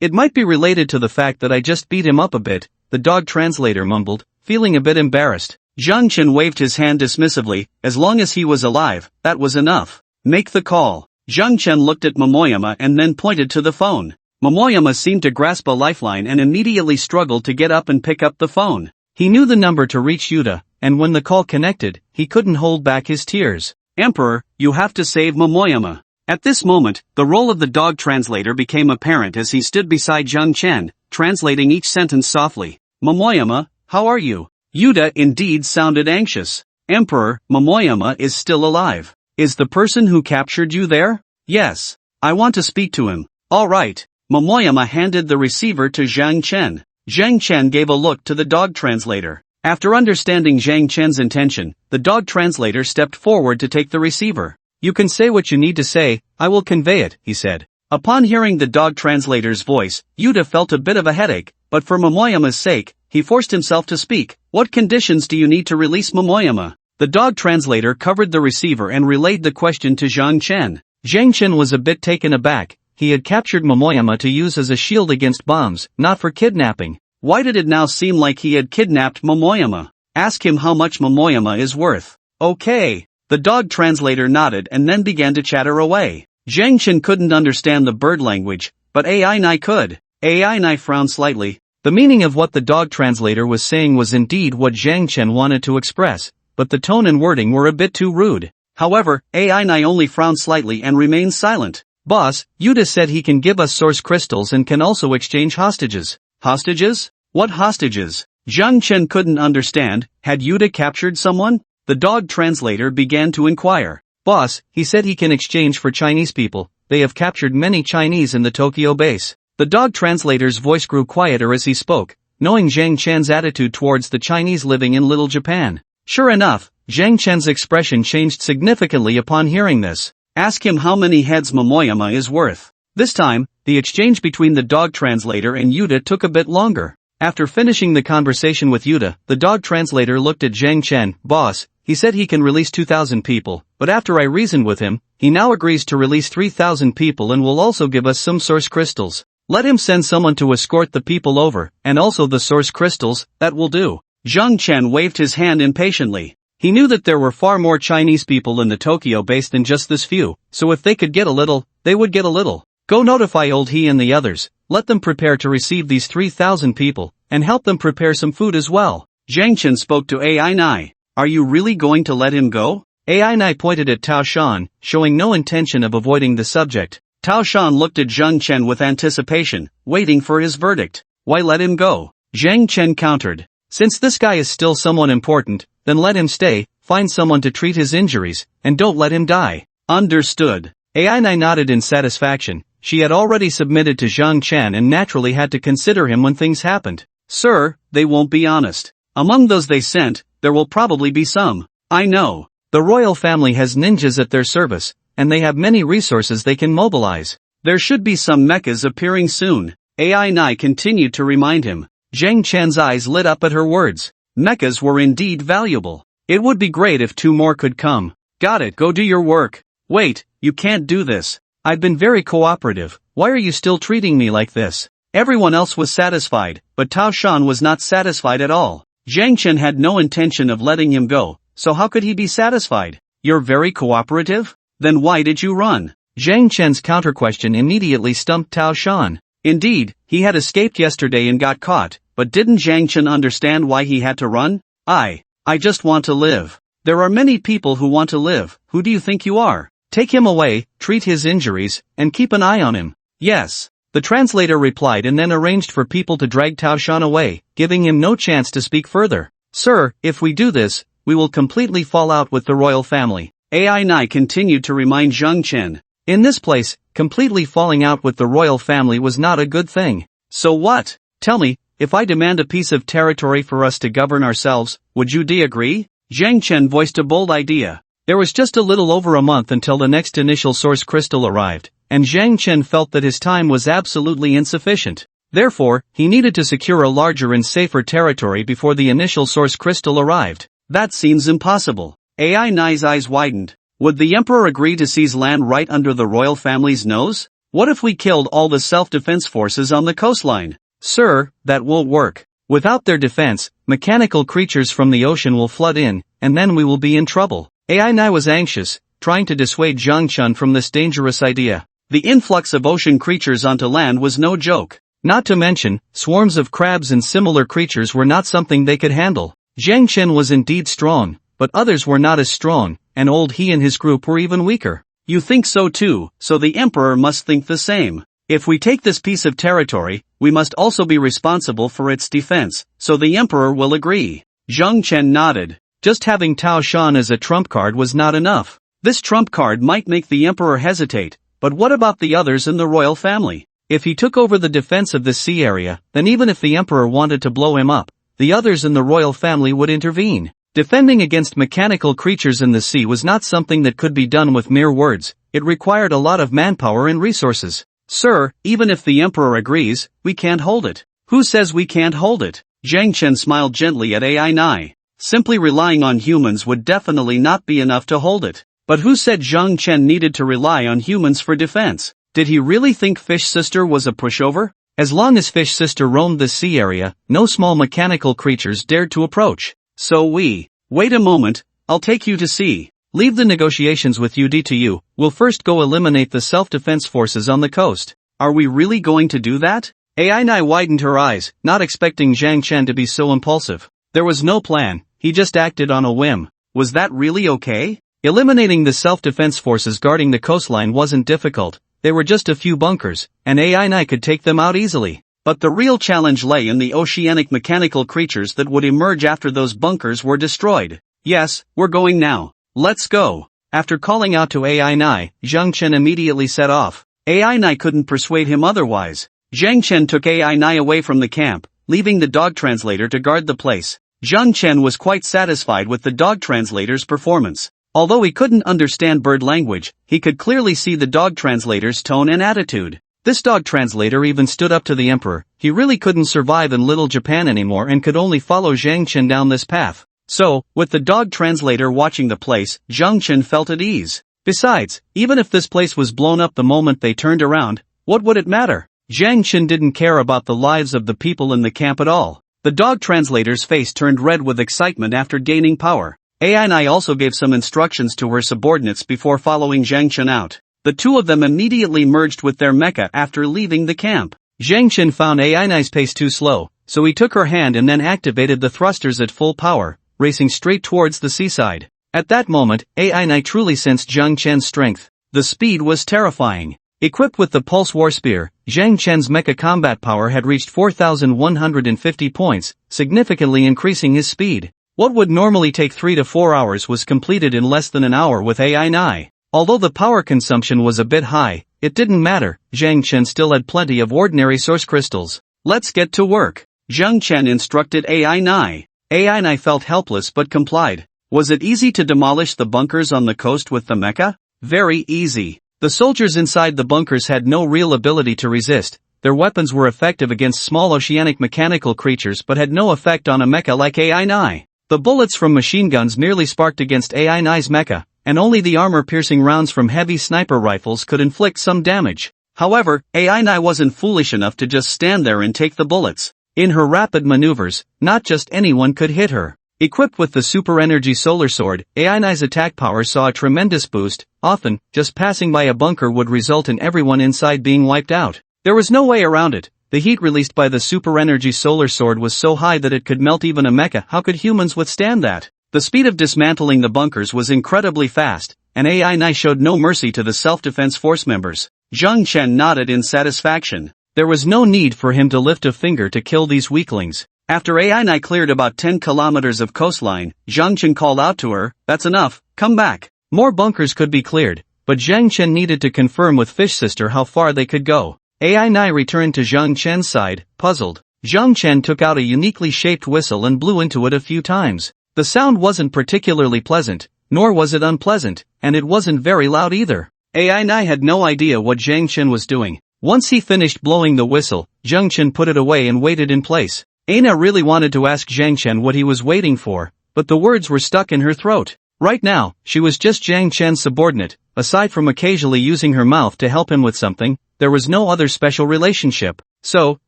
It might be related to the fact that I just beat him up a bit, the dog translator mumbled, feeling a bit embarrassed. Zhang Chen waved his hand dismissively. As long as he was alive, that was enough. Make the call. Zhang Chen looked at Momoyama and then pointed to the phone. Momoyama seemed to grasp a lifeline and immediately struggled to get up and pick up the phone. He knew the number to reach Yuta, and when the call connected, he couldn't hold back his tears. Emperor, you have to save Momoyama. At this moment, the role of the dog translator became apparent as he stood beside Zhang Chen, translating each sentence softly. Momoyama, how are you? Yuta indeed sounded anxious. Emperor, Momoyama is still alive. Is the person who captured you there? Yes. I want to speak to him. All right. Momoyama handed the receiver to Zhang Chen. Zhang Chen gave a look to the dog translator. After understanding Zhang Chen's intention, the dog translator stepped forward to take the receiver. You can say what you need to say, I will convey it, he said. Upon hearing the dog translator's voice, Yuta felt a bit of a headache, but for Momoyama's sake, he forced himself to speak. What conditions do you need to release Momoyama? The dog translator covered the receiver and relayed the question to Zhang Chen. Zhang Chen was a bit taken aback. He had captured Momoyama to use as a shield against bombs, not for kidnapping. Why did it now seem like he had kidnapped Momoyama? Ask him how much Momoyama is worth. Okay. The dog translator nodded and then began to chatter away. Zhang Chen couldn't understand the bird language, but Ainai could. Ainai frowned slightly. The meaning of what the dog translator was saying was indeed what Zhang Chen wanted to express, but the tone and wording were a bit too rude. However, Ainai only frowned slightly and remained silent. Boss, Yuta said he can give us source crystals and can also exchange hostages. Hostages? What hostages? Zhang Chen couldn't understand. Had Yuta captured someone? The dog translator began to inquire. Boss, he said he can exchange for Chinese people. They have captured many Chinese in the Tokyo base. The dog translator's voice grew quieter as he spoke, knowing Zhang Chen's attitude towards the Chinese living in Little Japan. Sure enough, Zhang Chen's expression changed significantly upon hearing this. Ask him how many heads Momoyama is worth. This time, the exchange between the dog translator and Yuta took a bit longer. After finishing the conversation with Yuta, the dog translator looked at Zhang Chen. Boss, He said he can release 2,000 people, but after I reasoned with him, he now agrees to release 3,000 people and will also give us some source crystals. Let him send someone to escort the people over, and also the source crystals, that will do. Zhang Chen waved his hand impatiently. He knew that there were far more Chinese people in the Tokyo base than just this few, so if they could get a little, they would get a little. Go notify old he and the others, let them prepare to receive these 3,000 people, and help them prepare some food as well. Zhang Chen spoke to AI Nai. Are you really going to let him go? AI Nai pointed at Tao Shan, showing no intention of avoiding the subject. Tao Shan looked at Zhang Chen with anticipation, waiting for his verdict. Why let him go? Zhang Chen countered. Since this guy is still someone important, then let him stay, find someone to treat his injuries, and don't let him die. Understood. AI Nai nodded in satisfaction. She had already submitted to Zhang Chen and naturally had to consider him when things happened. Sir, they won't be honest. Among those they sent, there will probably be some. I know. The royal family has ninjas at their service, and they have many resources they can mobilize. There should be some mechas appearing soon. AI Nai continued to remind him. Zhang Chen's eyes lit up at her words. Mechas were indeed valuable. It would be great if 2 more could come. Got it, go do your work. Wait, you can't do this. I've been very cooperative, why are you still treating me like this? Everyone else was satisfied, but Tao Shan was not satisfied at all. Zhang Chen had no intention of letting him go, so how could he be satisfied? You're very cooperative? Then why did you run? Zhang Chen's counter-question immediately stumped Tao Shan. Indeed, he had escaped yesterday and got caught, but didn't Zhang Chen understand why he had to run? I just want to live. There are many people who want to live, who do you think you are? Take him away, treat his injuries, and keep an eye on him. Yes. The translator replied and then arranged for people to drag Tao Shan away, giving him no chance to speak further. Sir, if we do this, we will completely fall out with the royal family. AI Nai continued to remind Zhang Chen. In this place, completely falling out with the royal family was not a good thing. So what? Tell me, if I demand a piece of territory for us to govern ourselves, would you agree? Zhang Chen voiced a bold idea. There was just a little over a month until the next initial source crystal arrived, and Zhang Chen felt that his time was absolutely insufficient. Therefore, he needed to secure a larger and safer territory before the initial source crystal arrived. That seems impossible. AI Nai's eyes widened. Would the emperor agree to seize land right under the royal family's nose? What if we killed all the self-defense forces on the coastline? Sir, that won't work. Without their defense, mechanical creatures from the ocean will flood in, and then we will be in trouble. AI Nai was anxious, trying to dissuade Zhang Chen from this dangerous idea. The influx of ocean creatures onto land was no joke. Not to mention, swarms of crabs and similar creatures were not something they could handle. Zhang Chen was indeed strong, but others were not as strong, and old he and his group were even weaker. You think so too, so the emperor must think the same. If we take this piece of territory, we must also be responsible for its defense, so the emperor will agree. Zhang Chen nodded. Just having Tao Shan as a trump card was not enough. This trump card might make the emperor hesitate, but what about the others in the royal family? If he took over the defense of this sea area, then even if the emperor wanted to blow him up, the others in the royal family would intervene. Defending against mechanical creatures in the sea was not something that could be done with mere words, it required a lot of manpower and resources. Sir, even if the emperor agrees, we can't hold it. Who says we can't hold it? Zhang Chen smiled gently at AI Nai. Simply relying on humans would definitely not be enough to hold it. But who said Zhang Chen needed to rely on humans for defense? Did he really think Fish Sister was a pushover? As long as Fish Sister roamed the sea area, no small mechanical creatures dared to approach. So wait a moment, I'll take you to sea. Leave the negotiations with UD to you, we'll first go eliminate the self-defense forces on the coast. Are we really going to do that? AI Nai widened her eyes, not expecting Zhang Chen to be so impulsive. There was no plan, he just acted on a whim. Was that really okay? Eliminating the self-defense forces guarding the coastline wasn't difficult, they were just a few bunkers, and AI Nai could take them out easily. But the real challenge lay in the oceanic mechanical creatures that would emerge after those bunkers were destroyed. Yes, we're going now. Let's go. After calling out to AI Nai, Zhang Chen immediately set off. AI Nai couldn't persuade him otherwise. Zhang Chen took AI Nai away from the camp, leaving the dog translator to guard the place. Zhang Chen was quite satisfied with the dog translator's performance. Although he couldn't understand bird language, he could clearly see the dog translator's tone and attitude. This dog translator even stood up to the emperor. He really couldn't survive in Little Japan anymore and could only follow Zhang Chen down this path. So, with the dog translator watching the place, Zhang Chen felt at ease. Besides, even if this place was blown up the moment they turned around, what would it matter? Zhang Chen didn't care about the lives of the people in the camp at all. The dog translator's face turned red with excitement after gaining power. Ai also gave some instructions to her subordinates before following Zhang Chen out. The two of them immediately merged with their mecha after leaving the camp. Zhang Chen found Ai's pace too slow, so he took her hand and then activated the thrusters at full power, racing straight towards the seaside. At that moment, Ai truly sensed Zhang Chen's strength. The speed was terrifying. Equipped with the Pulse War Spear, Zhang Chen's mecha combat power had reached 4,150 points, significantly increasing his speed. What would normally take 3 to 4 hours was completed in less than an hour with Ai. Although the power consumption was a bit high, it didn't matter. Zhang Chen still had plenty of ordinary source crystals. Let's get to work. Zhang Chen instructed Ai. Ai felt helpless but complied. Was it easy to demolish the bunkers on the coast with the mecha? Very easy. The soldiers inside the bunkers had no real ability to resist. Their weapons were effective against small oceanic mechanical creatures but had no effect on a mecha like Ai. The bullets from machine guns merely sparked against Ai's mecha, and only the armor-piercing rounds from heavy sniper rifles could inflict some damage. However, Ai wasn't foolish enough to just stand there and take the bullets. In her rapid maneuvers, not just anyone could hit her. Equipped with the super energy solar sword, Ai's attack power saw a tremendous boost. Often, just passing by a bunker would result in everyone inside being wiped out. There was no way around it. The heat released by the super energy solar sword was so high that it could melt even a mecha. How could humans withstand that? The speed of dismantling the bunkers was incredibly fast, and Ai showed no mercy to the self-defense force members. Zhang Chen nodded in satisfaction. There was no need for him to lift a finger to kill these weaklings. After Ai cleared about 10 kilometers of coastline, Zhang Chen called out to her, "That's enough, come back." More bunkers could be cleared, but Zhang Chen needed to confirm with Fish Sister how far they could go. Ai returned to Zhang Chen's side, puzzled. Zhang Chen took out a uniquely shaped whistle and blew into it a few times. The sound wasn't particularly pleasant, nor was it unpleasant, and it wasn't very loud either. Ai had no idea what Zhang Chen was doing. Once he finished blowing the whistle, Zhang Chen put it away and waited in place. Aina really wanted to ask Zhang Chen what he was waiting for, but the words were stuck in her throat. Right now, she was just Zhang Chen's subordinate. Aside from occasionally using her mouth to help him with something, there was no other special relationship. So,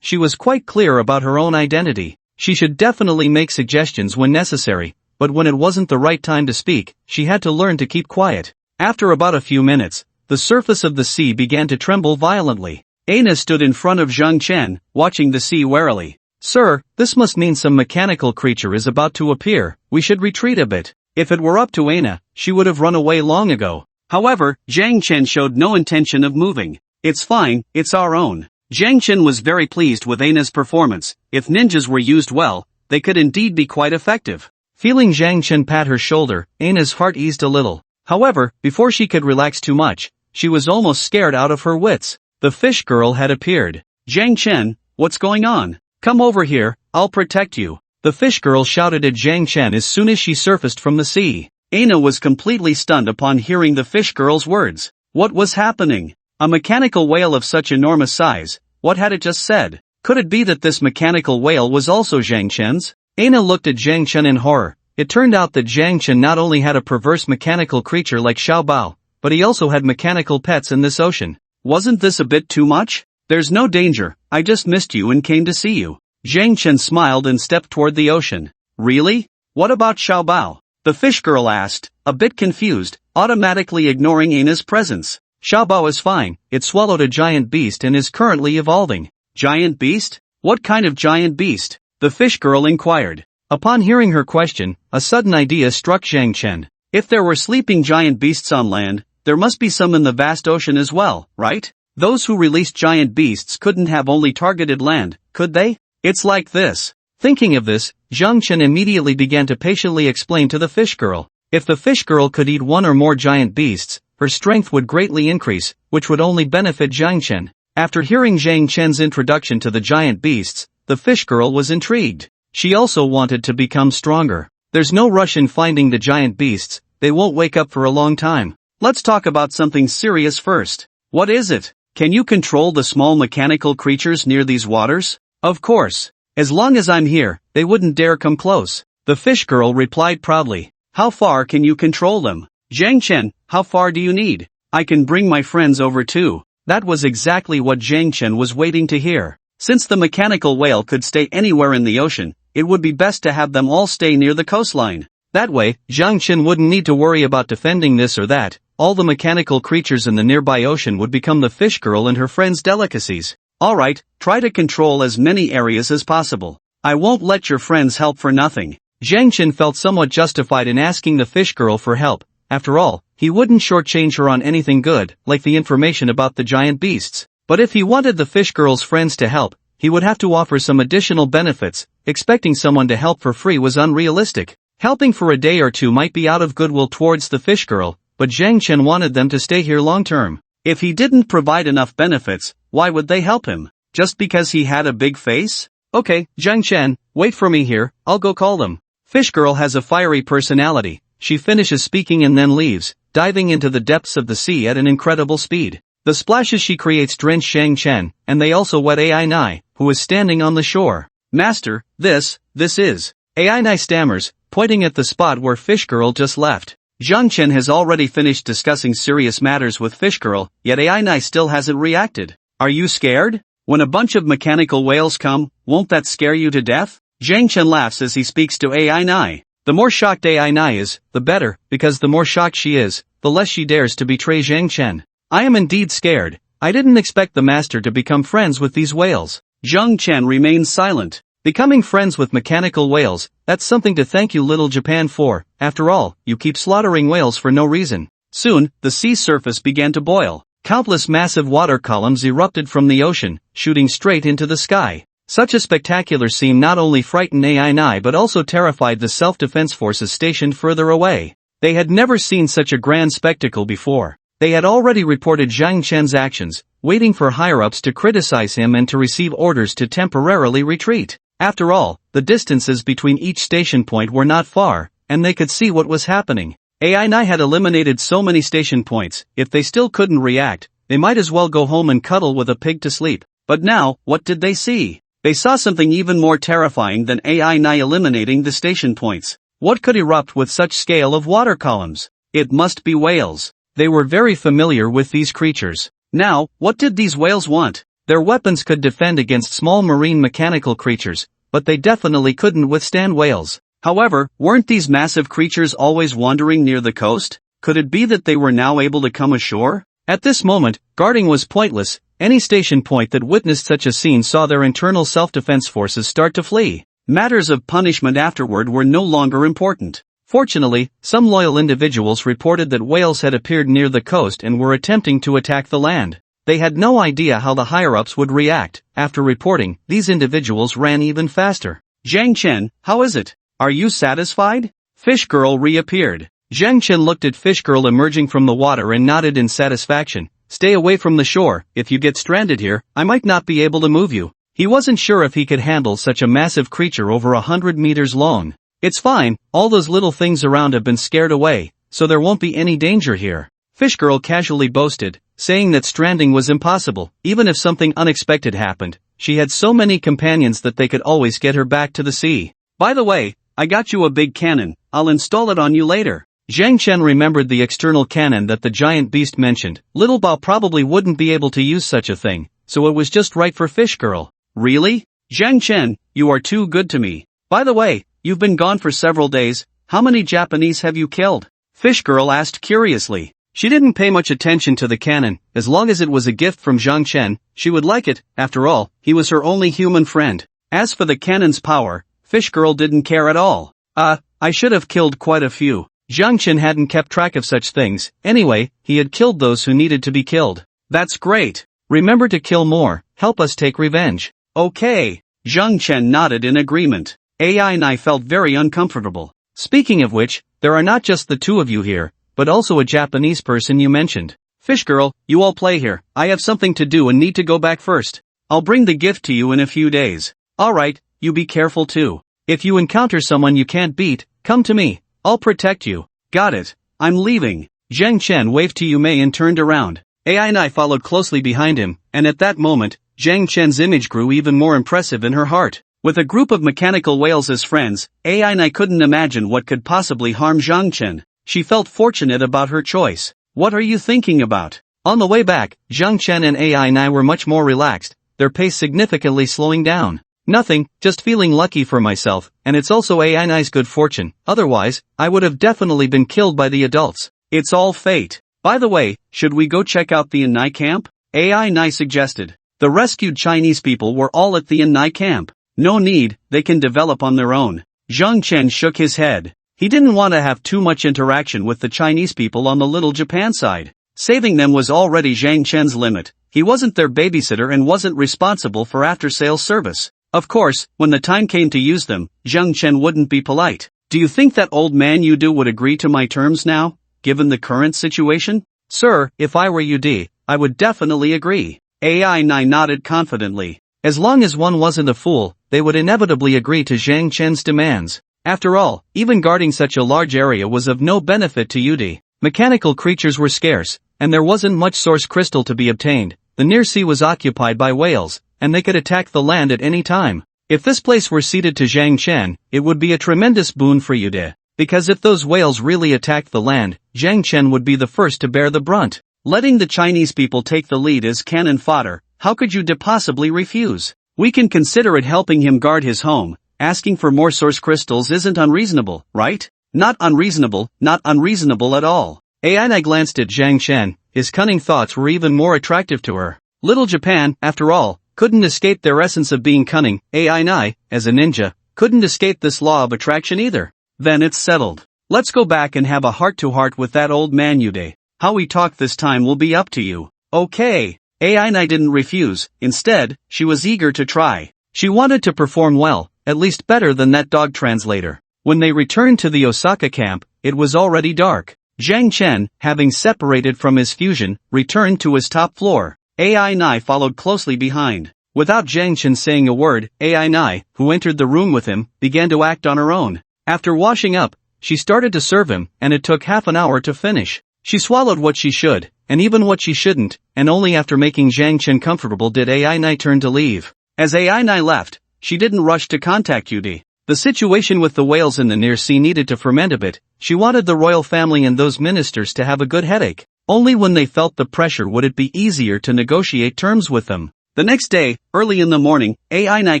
she was quite clear about her own identity. She should definitely make suggestions when necessary, but when it wasn't the right time to speak, she had to learn to keep quiet. After about a few minutes, the surface of the sea began to tremble violently. Aina stood in front of Zhang Chen, watching the sea warily. "Sir, this must mean some mechanical creature is about to appear. We should retreat a bit." If it were up to Aina, she would have run away long ago. However, Zhang Chen showed no intention of moving. "It's fine, it's our own." Zhang Chen was very pleased with Aina's performance. If ninjas were used well, they could indeed be quite effective. Feeling Zhang Chen pat her shoulder, Aina's heart eased a little. However, before she could relax too much, she was almost scared out of her wits. The fish girl had appeared. "Zhang Chen, what's going on? Come over here, I'll protect you." The fish girl shouted at Zhang Chen as soon as she surfaced from the sea. Aina was completely stunned upon hearing the fish girl's words. What was happening? A mechanical whale of such enormous size, what had it just said? Could it be that this mechanical whale was also Zhang Chen's? Aina looked at Zhang Chen in horror. It turned out that Zhang Chen not only had a perverse mechanical creature like Xiao Bao, but he also had mechanical pets in this ocean. Wasn't this a bit too much? "There's no danger, I just missed you and came to see you." Zhang Chen smiled and stepped toward the ocean. "Really? What about Xiao Bao?" the fish girl asked, a bit confused, automatically ignoring Aina's presence. "Xiao Bao is fine, it swallowed a giant beast and is currently evolving." "Giant beast? What kind of giant beast?" the fish girl inquired. Upon hearing her question, a sudden idea struck Zhang Chen. If there were sleeping giant beasts on land, there must be some in the vast ocean as well, right? Those who released giant beasts couldn't have only targeted land, could they? It's like this. Thinking of this, Zhang Chen immediately began to patiently explain to the fish girl. If the fish girl could eat one or more giant beasts, her strength would greatly increase, which would only benefit Zhang Chen. After hearing Zhang Chen's introduction to the giant beasts, the fish girl was intrigued. She also wanted to become stronger. There's no rush in finding the giant beasts, they won't wake up for a long time. Let's talk about something serious first. What is it? Can you control the small mechanical creatures near these waters? Of course. As long as I'm here, they wouldn't dare come close. The fish girl replied proudly. How far can you control them? Zhang Chen, how far do you need? I can bring my friends over too. That was exactly what Zhang Chen was waiting to hear. Since the mechanical whale could stay anywhere in the ocean, it would be best to have them all stay near the coastline. That way, Zhang Chen wouldn't need to worry about defending this or that. All the mechanical creatures in the nearby ocean would become the fish girl and her friends' delicacies. Alright, try to control as many areas as possible. I won't let your friends help for nothing. Zhang Chen felt somewhat justified in asking the fish girl for help. After all, he wouldn't shortchange her on anything good, like the information about the giant beasts. But if he wanted the fish girl's friends to help, he would have to offer some additional benefits. Expecting someone to help for free was unrealistic. Helping for a day or two might be out of goodwill towards the fish girl, but Zhang Chen wanted them to stay here long term. If he didn't provide enough benefits, why would they help him? Just because he had a big face? Okay, Zhang Chen, wait for me here, I'll go call them. Fish girl has a fiery personality. She finishes speaking and then leaves, diving into the depths of the sea at an incredible speed. The splashes she creates drench Zhang Chen, and they also wet AI Nai, who is standing on the shore. Master, this is. AI Nai stammers, pointing at the spot where Fish Girl just left. Zhang Chen has already finished discussing serious matters with Fish Girl, yet AI Nai still hasn't reacted. Are you scared? When a bunch of mechanical whales come, won't that scare you to death? Zhang Chen laughs as he speaks to AI Nai. The more shocked AI Nai is, the better, because the more shocked she is, the less she dares to betray Zhang Chen. I am indeed scared. I didn't expect the master to become friends with these whales. Zhang Chen remains silent. Becoming friends with mechanical whales, that's something to thank you Little Japan for. After all, you keep slaughtering whales for no reason. Soon, the sea surface began to boil. Countless massive water columns erupted from the ocean, shooting straight into the sky. Such a spectacular scene not only frightened AI Nai but also terrified the self-defense forces stationed further away. They had never seen such a grand spectacle before. They had already reported Zhang Chen's actions, waiting for higher-ups to criticize him and to receive orders to temporarily retreat. After all, the distances between each station point were not far, and they could see what was happening. AI Nai had eliminated so many station points, if they still couldn't react, they might as well go home and cuddle with a pig to sleep. But now, what did they see? They saw something even more terrifying than AI Nai eliminating the station points. What could erupt with such scale of water columns? It must be whales. They were very familiar with these creatures. Now, what did these whales want? Their weapons could defend against small marine mechanical creatures, but they definitely couldn't withstand whales. However, weren't these massive creatures always wandering near the coast? Could it be that they were now able to come ashore? At this moment, guarding was pointless. Any station point that witnessed such a scene saw their internal self-defense forces start to flee. Matters of punishment afterward were no longer important. Fortunately, some loyal individuals reported that whales had appeared near the coast and were attempting to attack the land. They had no idea how the higher-ups would react. After reporting, these individuals ran even faster. Zhang Chen, how is it? Are you satisfied? Fish Girl reappeared. Zhang Chen looked at Fish Girl emerging from the water and nodded in satisfaction. Stay away from the shore. If you get stranded here, I might not be able to move you. He wasn't sure if he could handle such a massive creature over 100 meters long. It's fine, all those little things around have been scared away, so there won't be any danger here. Fish Girl casually boasted, saying that stranding was impossible, even if something unexpected happened. She had so many companions that they could always get her back to the sea. By the way, I got you a big cannon. I'll install it on you later. Zhang Chen remembered the external cannon that the giant beast mentioned. Little Bao probably wouldn't be able to use such a thing, so it was just right for Fish Girl. Really? Zhang Chen, you are too good to me. By the way, you've been gone for several days. How many Japanese have you killed? Fish Girl asked curiously. She didn't pay much attention to the cannon. As long as it was a gift from Zhang Chen, she would like it. After all, he was her only human friend. As for the cannon's power, Fish Girl didn't care at all. I should have killed quite a few. Zhang Chen hadn't kept track of such things. Anyway, he had killed those who needed to be killed. That's great. Remember to kill more. Help us take revenge. Okay. Zhang Chen nodded in agreement. AI Nai felt very uncomfortable. Speaking of which, there are not just the two of you here, but also a Japanese person you mentioned. Fish Girl, you all play here. I have something to do and need to go back first. I'll bring the gift to you in a few days. Alright, you be careful too. If you encounter someone you can't beat, come to me. I'll protect you. Got it. I'm leaving. Zhang Chen waved to Yumei and turned around. AI Nai followed closely behind him, and at that moment, Zhang Chen's image grew even more impressive in her heart. With a group of mechanical whales as friends, AI couldn't imagine what could possibly harm Zhang Chen. She felt fortunate about her choice. What are you thinking about? On the way back, Zhang Chen and AI were much more relaxed, their pace significantly slowing down. Nothing, just feeling lucky for myself, and it's also AI's good fortune, otherwise, I would have definitely been killed by the adults. It's all fate. By the way, should we go check out the Nai camp? AI suggested. The rescued Chinese people were all at the Nai camp. No need, they can develop on their own. Zhang Chen shook his head. He didn't want to have too much interaction with the Chinese people on the Little Japan side. Saving them was already Zhang Chen's limit. He wasn't their babysitter and wasn't responsible for after-sales service. Of course, when the time came to use them, Zhang Chen wouldn't be polite. Do you think that old man Yudu would agree to my terms now, given the current situation? Sir, if I were Yudu, I would definitely agree. AI nodded confidently. As long as one wasn't a fool, they would inevitably agree to Zhang Chen's demands. After all, even guarding such a large area was of no benefit to Yudu. Mechanical creatures were scarce, and there wasn't much source crystal to be obtained. The near sea was occupied by whales, and they could attack the land at any time. If this place were ceded to Zhang Chen, it would be a tremendous boon for Yude. Because if those whales really attacked the land, Zhang Chen would be the first to bear the brunt. Letting the Chinese people take the lead as cannon fodder, how could you possibly refuse? We can consider it helping him guard his home. Asking for more source crystals isn't unreasonable, right? Not unreasonable at all. AI glanced at Zhang Chen, his cunning thoughts were even more attractive to her. Little Japan, after all, couldn't escape their essence of being cunning. AI, as a ninja, couldn't escape this law of attraction either. Then it's settled. Let's go back and have a heart-to-heart with that old man Yude. How we talk this time will be up to you. Okay. AI didn't refuse, instead, she was eager to try. She wanted to perform well, at least better than that dog translator. When they returned to the Osaka camp, it was already dark. Zhang Chen, having separated from his fusion, returned to his top floor. AI followed closely behind. Without Zhang Chen saying a word, AI, who entered the room with him, began to act on her own. After washing up, she started to serve him, and it took half an hour to finish. She swallowed what she should, and even what she shouldn't, and only after making Zhang Chen comfortable did AI turn to leave. As AI left, she didn't rush to contact Yudi. The situation with the whales in the near sea needed to ferment a bit. She wanted the royal family and those ministers to have a good headache. Only when they felt the pressure would it be easier to negotiate terms with them. The next day, early in the morning, AI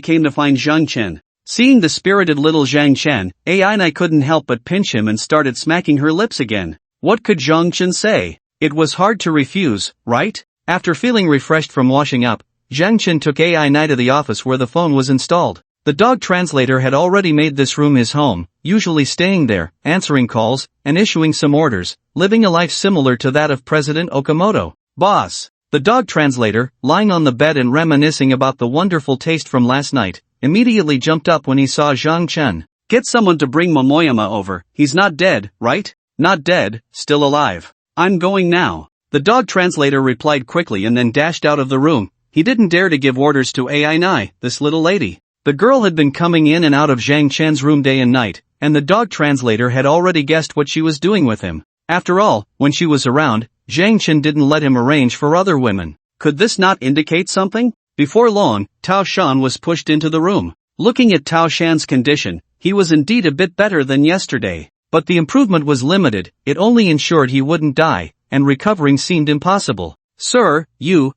came to find Zhang Chen. Seeing the spirited little Zhang Chen, AI couldn't help but pinch him and started smacking her lips again. What could Zhang Chen say? It was hard to refuse, right? After feeling refreshed from washing up, Zhang Chen took AI to the office where the phone was installed. The dog translator had already made this room his home, usually staying there, answering calls, and issuing some orders, living a life similar to that of President Okamoto. Boss. The dog translator, lying on the bed and reminiscing about the wonderful taste from last night, immediately jumped up when he saw Zhang Chen. Get someone to bring Momoyama over. He's not dead, right? Not dead, still alive. I'm going now. The dog translator replied quickly and then dashed out of the room. He didn't dare to give orders to AI, this little lady. The girl had been coming in and out of Zhang Chen's room day and night, and the dog translator had already guessed what she was doing with him. After all, when she was around, Zhang Chen didn't let him arrange for other women. Could this not indicate something? Before long, Tao Shan was pushed into the room. Looking at Tao Shan's condition, he was indeed a bit better than yesterday. But the improvement was limited, it only ensured he wouldn't die, and recovering seemed impossible. Sir, you.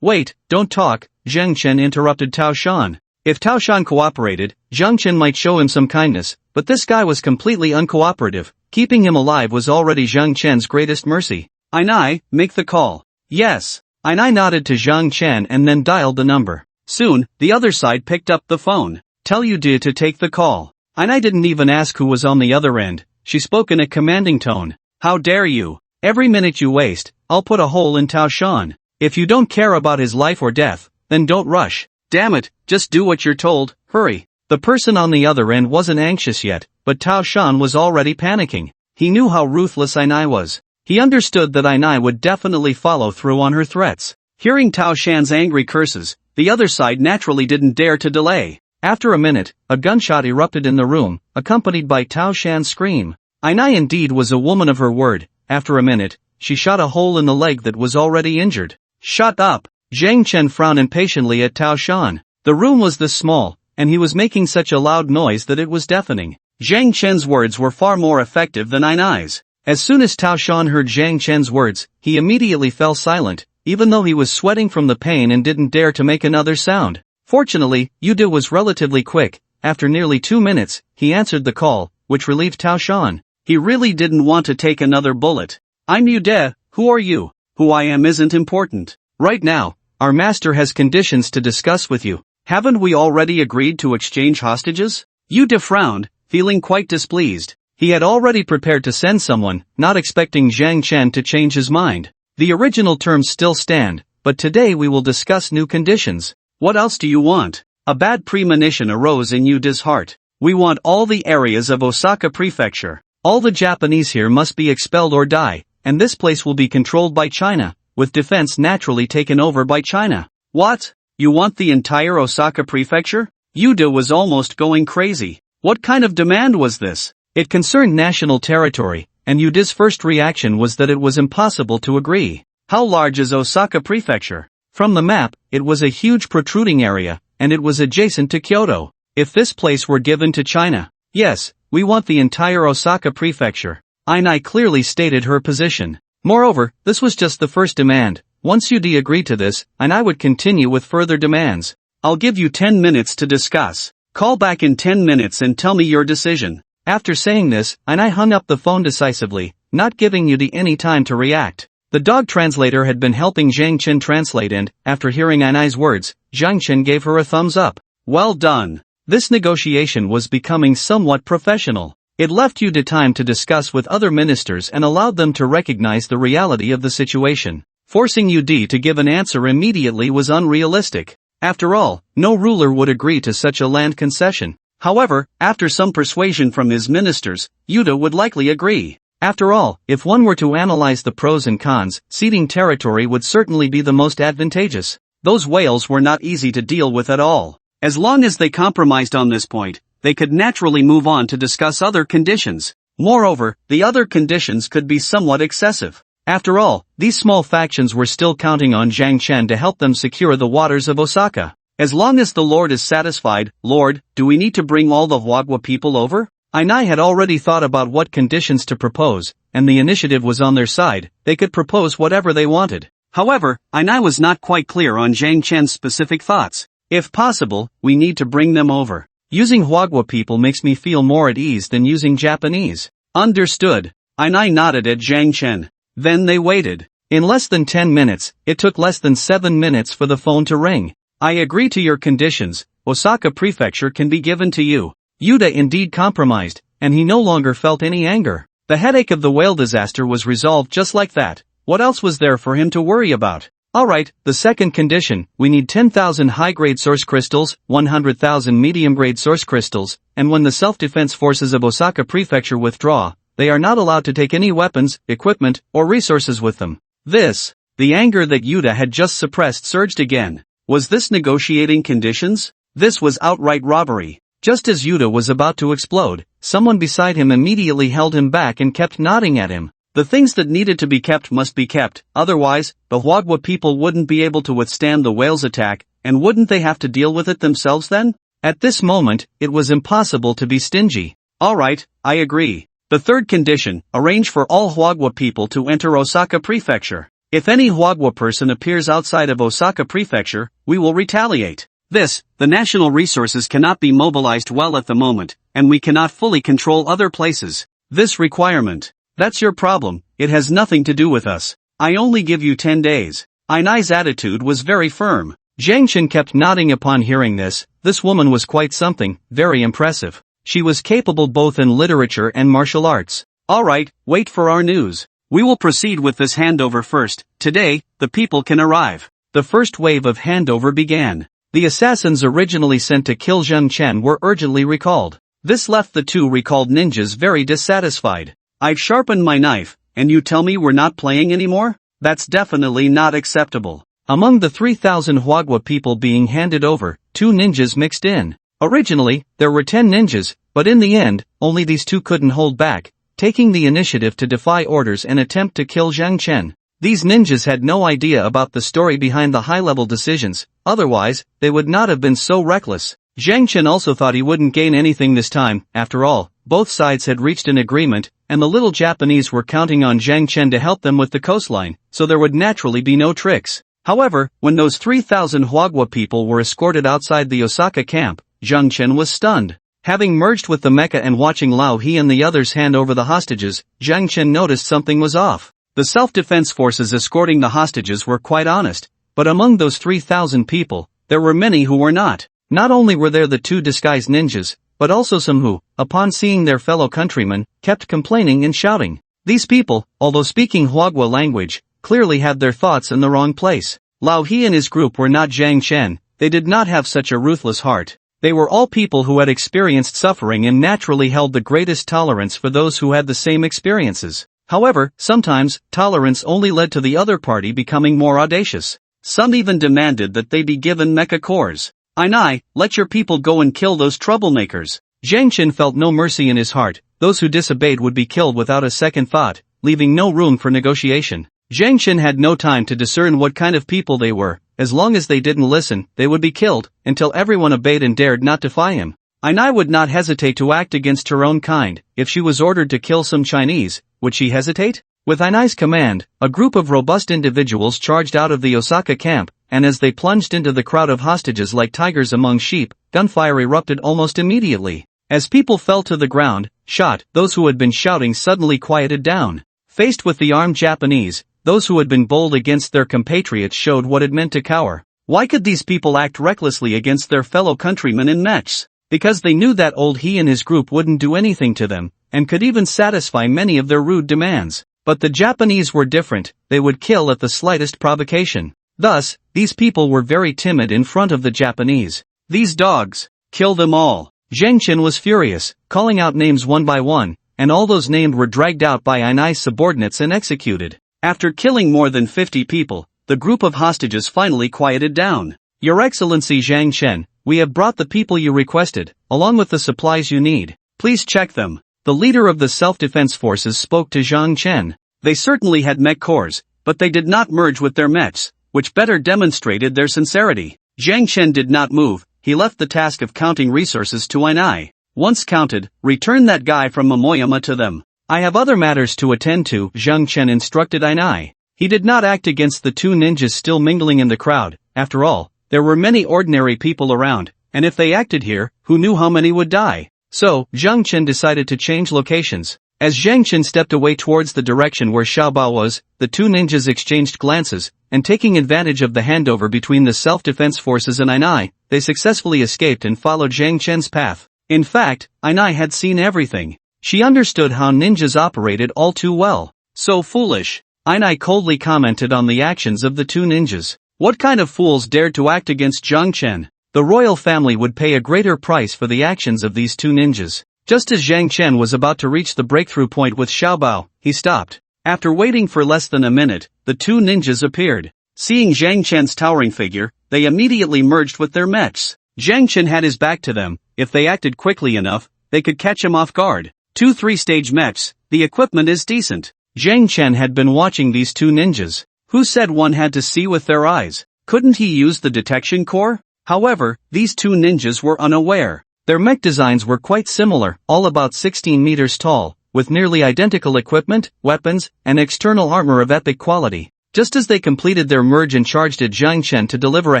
Wait, don't talk, Zhang Chen interrupted Tao Shan. If Tao Shan cooperated, Zhang Chen might show him some kindness, but this guy was completely uncooperative. Keeping him alive was already Zhang Chen's greatest mercy. Ainai, make the call. Yes. Ainai nodded to Zhang Chen and then dialed the number. Soon, the other side picked up the phone. Tell Yude to take the call. Ainai didn't even ask who was on the other end. She spoke in a commanding tone. How dare you? Every minute you waste, I'll put a hole in Tao Shan. If you don't care about his life or death, then don't rush. Damn it, just do what you're told, hurry. The person on the other end wasn't anxious yet, but Tao Shan was already panicking. He knew how ruthless Ainai was. He understood that Ainai would definitely follow through on her threats. Hearing Tao Shan's angry curses, the other side naturally didn't dare to delay. After a minute, a gunshot erupted in the room, accompanied by Tao Shan's scream. Ainai indeed was a woman of her word. After a minute, she shot a hole in the leg that was already injured. Shut up! Zhang Chen frowned impatiently at Tao Shan. The room was this small, and he was making such a loud noise that it was deafening. Zhang Chen's words were far more effective than Ainai's. As soon as Tao Shan heard Zhang Chen's words, he immediately fell silent, even though he was sweating from the pain and didn't dare to make another sound. Fortunately, Yuda was relatively quick. After nearly 2 minutes, he answered the call, which relieved Tao Shan. He really didn't want to take another bullet. I'm Yuda, who are you? Who I am isn't important. Right now, our master has conditions to discuss with you. Haven't we already agreed to exchange hostages? Yuda frowned, feeling quite displeased. He had already prepared to send someone, not expecting Zhang Chen to change his mind. The original terms still stand, but today we will discuss new conditions. What else do you want? A bad premonition arose in Yuda's heart. We want all the areas of Osaka Prefecture. All the Japanese here must be expelled or die, and this place will be controlled by China, with defense naturally taken over by China. What? You want the entire Osaka Prefecture? Yuda was almost going crazy. What kind of demand was this? It concerned national territory, and Yuda's first reaction was that it was impossible to agree. How large is Osaka Prefecture? From the map, it was a huge protruding area, and it was adjacent to Kyoto. If this place were given to China, yes, we want the entire Osaka Prefecture. Ainai clearly stated her position. Moreover, this was just the first demand. Once Yuda agreed to this, Ainai would continue with further demands. I'll give you 10 minutes to discuss. Call back in 10 minutes and tell me your decision. After saying this, Ainai hung up the phone decisively, not giving Yuda any time to react. The dog translator had been helping Zhang Chen translate and, after hearing Ainai's words, Zhang Chen gave her a thumbs up. Well done. This negotiation was becoming somewhat professional. It left Yuda time to discuss with other ministers and allowed them to recognize the reality of the situation. Forcing Yuda to give an answer immediately was unrealistic. After all, no ruler would agree to such a land concession. However, after some persuasion from his ministers, Yuda would likely agree. After all, if one were to analyze the pros and cons, ceding territory would certainly be the most advantageous. Those whales were not easy to deal with at all. As long as they compromised on this point, they could naturally move on to discuss other conditions. Moreover, the other conditions could be somewhat excessive. After all, these small factions were still counting on Zhang Chen to help them secure the waters of Osaka. As long as the Lord is satisfied, Lord, do we need to bring all the Hwagwa people over? Ainai had already thought about what conditions to propose, and the initiative was on their side. They could propose whatever they wanted. However, Ainai was not quite clear on Zhang Chen's specific thoughts. If possible, we need to bring them over. Using Hwagwa people makes me feel more at ease than using Japanese. Understood. Ainai nodded at Zhang Chen. Then they waited. In less than 10 minutes, it took less than 7 minutes for the phone to ring. I agree to your conditions. Osaka Prefecture can be given to you. Yuda indeed compromised, and he no longer felt any anger. The headache of the whale disaster was resolved just like that. What else was there for him to worry about? Alright, the second condition, we need 10,000 high-grade source crystals, 100,000 medium-grade source crystals, and when the self-defense forces of Osaka Prefecture withdraw, they are not allowed to take any weapons, equipment, or resources with them. The anger that Yuda had just suppressed surged again. Was this negotiating conditions? This was outright robbery. Just as Yuda was about to explode, someone beside him immediately held him back and kept nodding at him. The things that needed to be kept must be kept, otherwise, the Hwagwa people wouldn't be able to withstand the whale's attack, and wouldn't they have to deal with it themselves then? At this moment, it was impossible to be stingy. Alright, I agree. The third condition, arrange for all Hwagwa people to enter Osaka Prefecture. If any Hwagwa person appears outside of Osaka Prefecture, we will retaliate. The national resources cannot be mobilized well at the moment, and we cannot fully control other places. This requirement. That's your problem, it has nothing to do with us. I only give you 10 days. Ainai's attitude was very firm. Zhang Chen kept nodding upon hearing this. This woman was quite something, very impressive. She was capable both in literature and martial arts. Alright, wait for our news. We will proceed with this handover first. Today, the people can arrive. The first wave of handover began. The assassins originally sent to kill Zhang Chen were urgently recalled. This left the two recalled ninjas very dissatisfied. I've sharpened my knife, and you tell me we're not playing anymore? That's definitely not acceptable. Among the 3,000 Hwagwa people being handed over, 2 ninjas mixed in. Originally, there were 10 ninjas, but in the end, only these 2 couldn't hold back, taking the initiative to defy orders and attempt to kill Zhang Chen. These ninjas had no idea about the story behind the high-level decisions, otherwise, they would not have been so reckless. Zhang Chen also thought he wouldn't gain anything this time. After all, both sides had reached an agreement, and the little Japanese were counting on Zhang Chen to help them with the coastline, so there would naturally be no tricks. However, when those 3,000 Huagua people were escorted outside the Osaka camp, Zhang Chen was stunned. Having merged with the mecha and watching Lao He and the others hand over the hostages, Zhang Chen noticed something was off. The self-defense forces escorting the hostages were quite honest, but among those 3,000 people, there were many who were not. Not only were there the two disguised ninjas, but also some who, upon seeing their fellow countrymen, kept complaining and shouting. These people, although speaking Huagua language, clearly had their thoughts in the wrong place. Lao He and his group were not Zhang Chen. They did not have such a ruthless heart. They were all people who had experienced suffering and naturally held the greatest tolerance for those who had the same experiences. However, sometimes, tolerance only led to the other party becoming more audacious. Some even demanded that they be given mecha cores. Ainai, let your people go and kill those troublemakers. Zhang Chen felt no mercy in his heart. Those who disobeyed would be killed without a second thought, leaving no room for negotiation. Zhang Chen had no time to discern what kind of people they were. As long as they didn't listen, they would be killed, until everyone obeyed and dared not defy him. Ainai would not hesitate to act against her own kind. If she was ordered to kill some Chinese, would she hesitate? With Ainai's command, a group of robust individuals charged out of the Osaka camp, and as they plunged into the crowd of hostages like tigers among sheep, gunfire erupted almost immediately. As people fell to the ground, shot, those who had been shouting suddenly quieted down. Faced with the armed Japanese, those who had been bold against their compatriots showed what it meant to cower. Why could these people act recklessly against their fellow countrymen in mechs? Because they knew that old he and his group wouldn't do anything to them, and could even satisfy many of their rude demands. But the Japanese were different. They would kill at the slightest provocation. Thus, these people were very timid in front of the Japanese. These dogs! Kill them all! Zhang Chen was furious, calling out names one by one, and all those named were dragged out by Ainai's subordinates and executed. After killing more than 50 people, the group of hostages finally quieted down. Your Excellency Zhang Chen, we have brought the people you requested, along with the supplies you need. Please check them. The leader of the self-defense forces spoke to Zhang Chen. They certainly had mech cores, but they did not merge with their mechs, which better demonstrated their sincerity. Zhang Chen did not move. He left the task of counting resources to Ainai. Once counted, return that guy from Momoyama to them. I have other matters to attend to, Zhang Chen instructed Ainai. He did not act against the two ninjas still mingling in the crowd. After all, there were many ordinary people around, and if they acted here, who knew how many would die? So, Zhang Chen decided to change locations. As Zhang Chen stepped away towards the direction where Xiaobao was, the two ninjas exchanged glances, and taking advantage of the handover between the self-defense forces and Ainai, they successfully escaped and followed Zhang Chen's path. In fact, Ainai had seen everything. She understood how ninjas operated all too well. So foolish. Ainai coldly commented on the actions of the two ninjas. What kind of fools dared to act against Zhang Chen? The royal family would pay a greater price for the actions of these two ninjas. Just as Zhang Chen was about to reach the breakthrough point with Xiaobao, he stopped. After waiting for less than a minute, the two ninjas appeared. Seeing Zhang Chen's towering figure, they immediately merged with their mechs. Zhang Chen had his back to them. If they acted quickly enough, they could catch him off guard. 2 3-stage mechs, the equipment is decent. Zhang Chen had been watching these two ninjas. Who said one had to see with their eyes? Couldn't he use the detection core? However, these two ninjas were unaware. Their mech designs were quite similar, all about 16 meters tall, with nearly identical equipment, weapons, and external armor of epic quality. Just as they completed their merge and charged at Zhang Chen to deliver a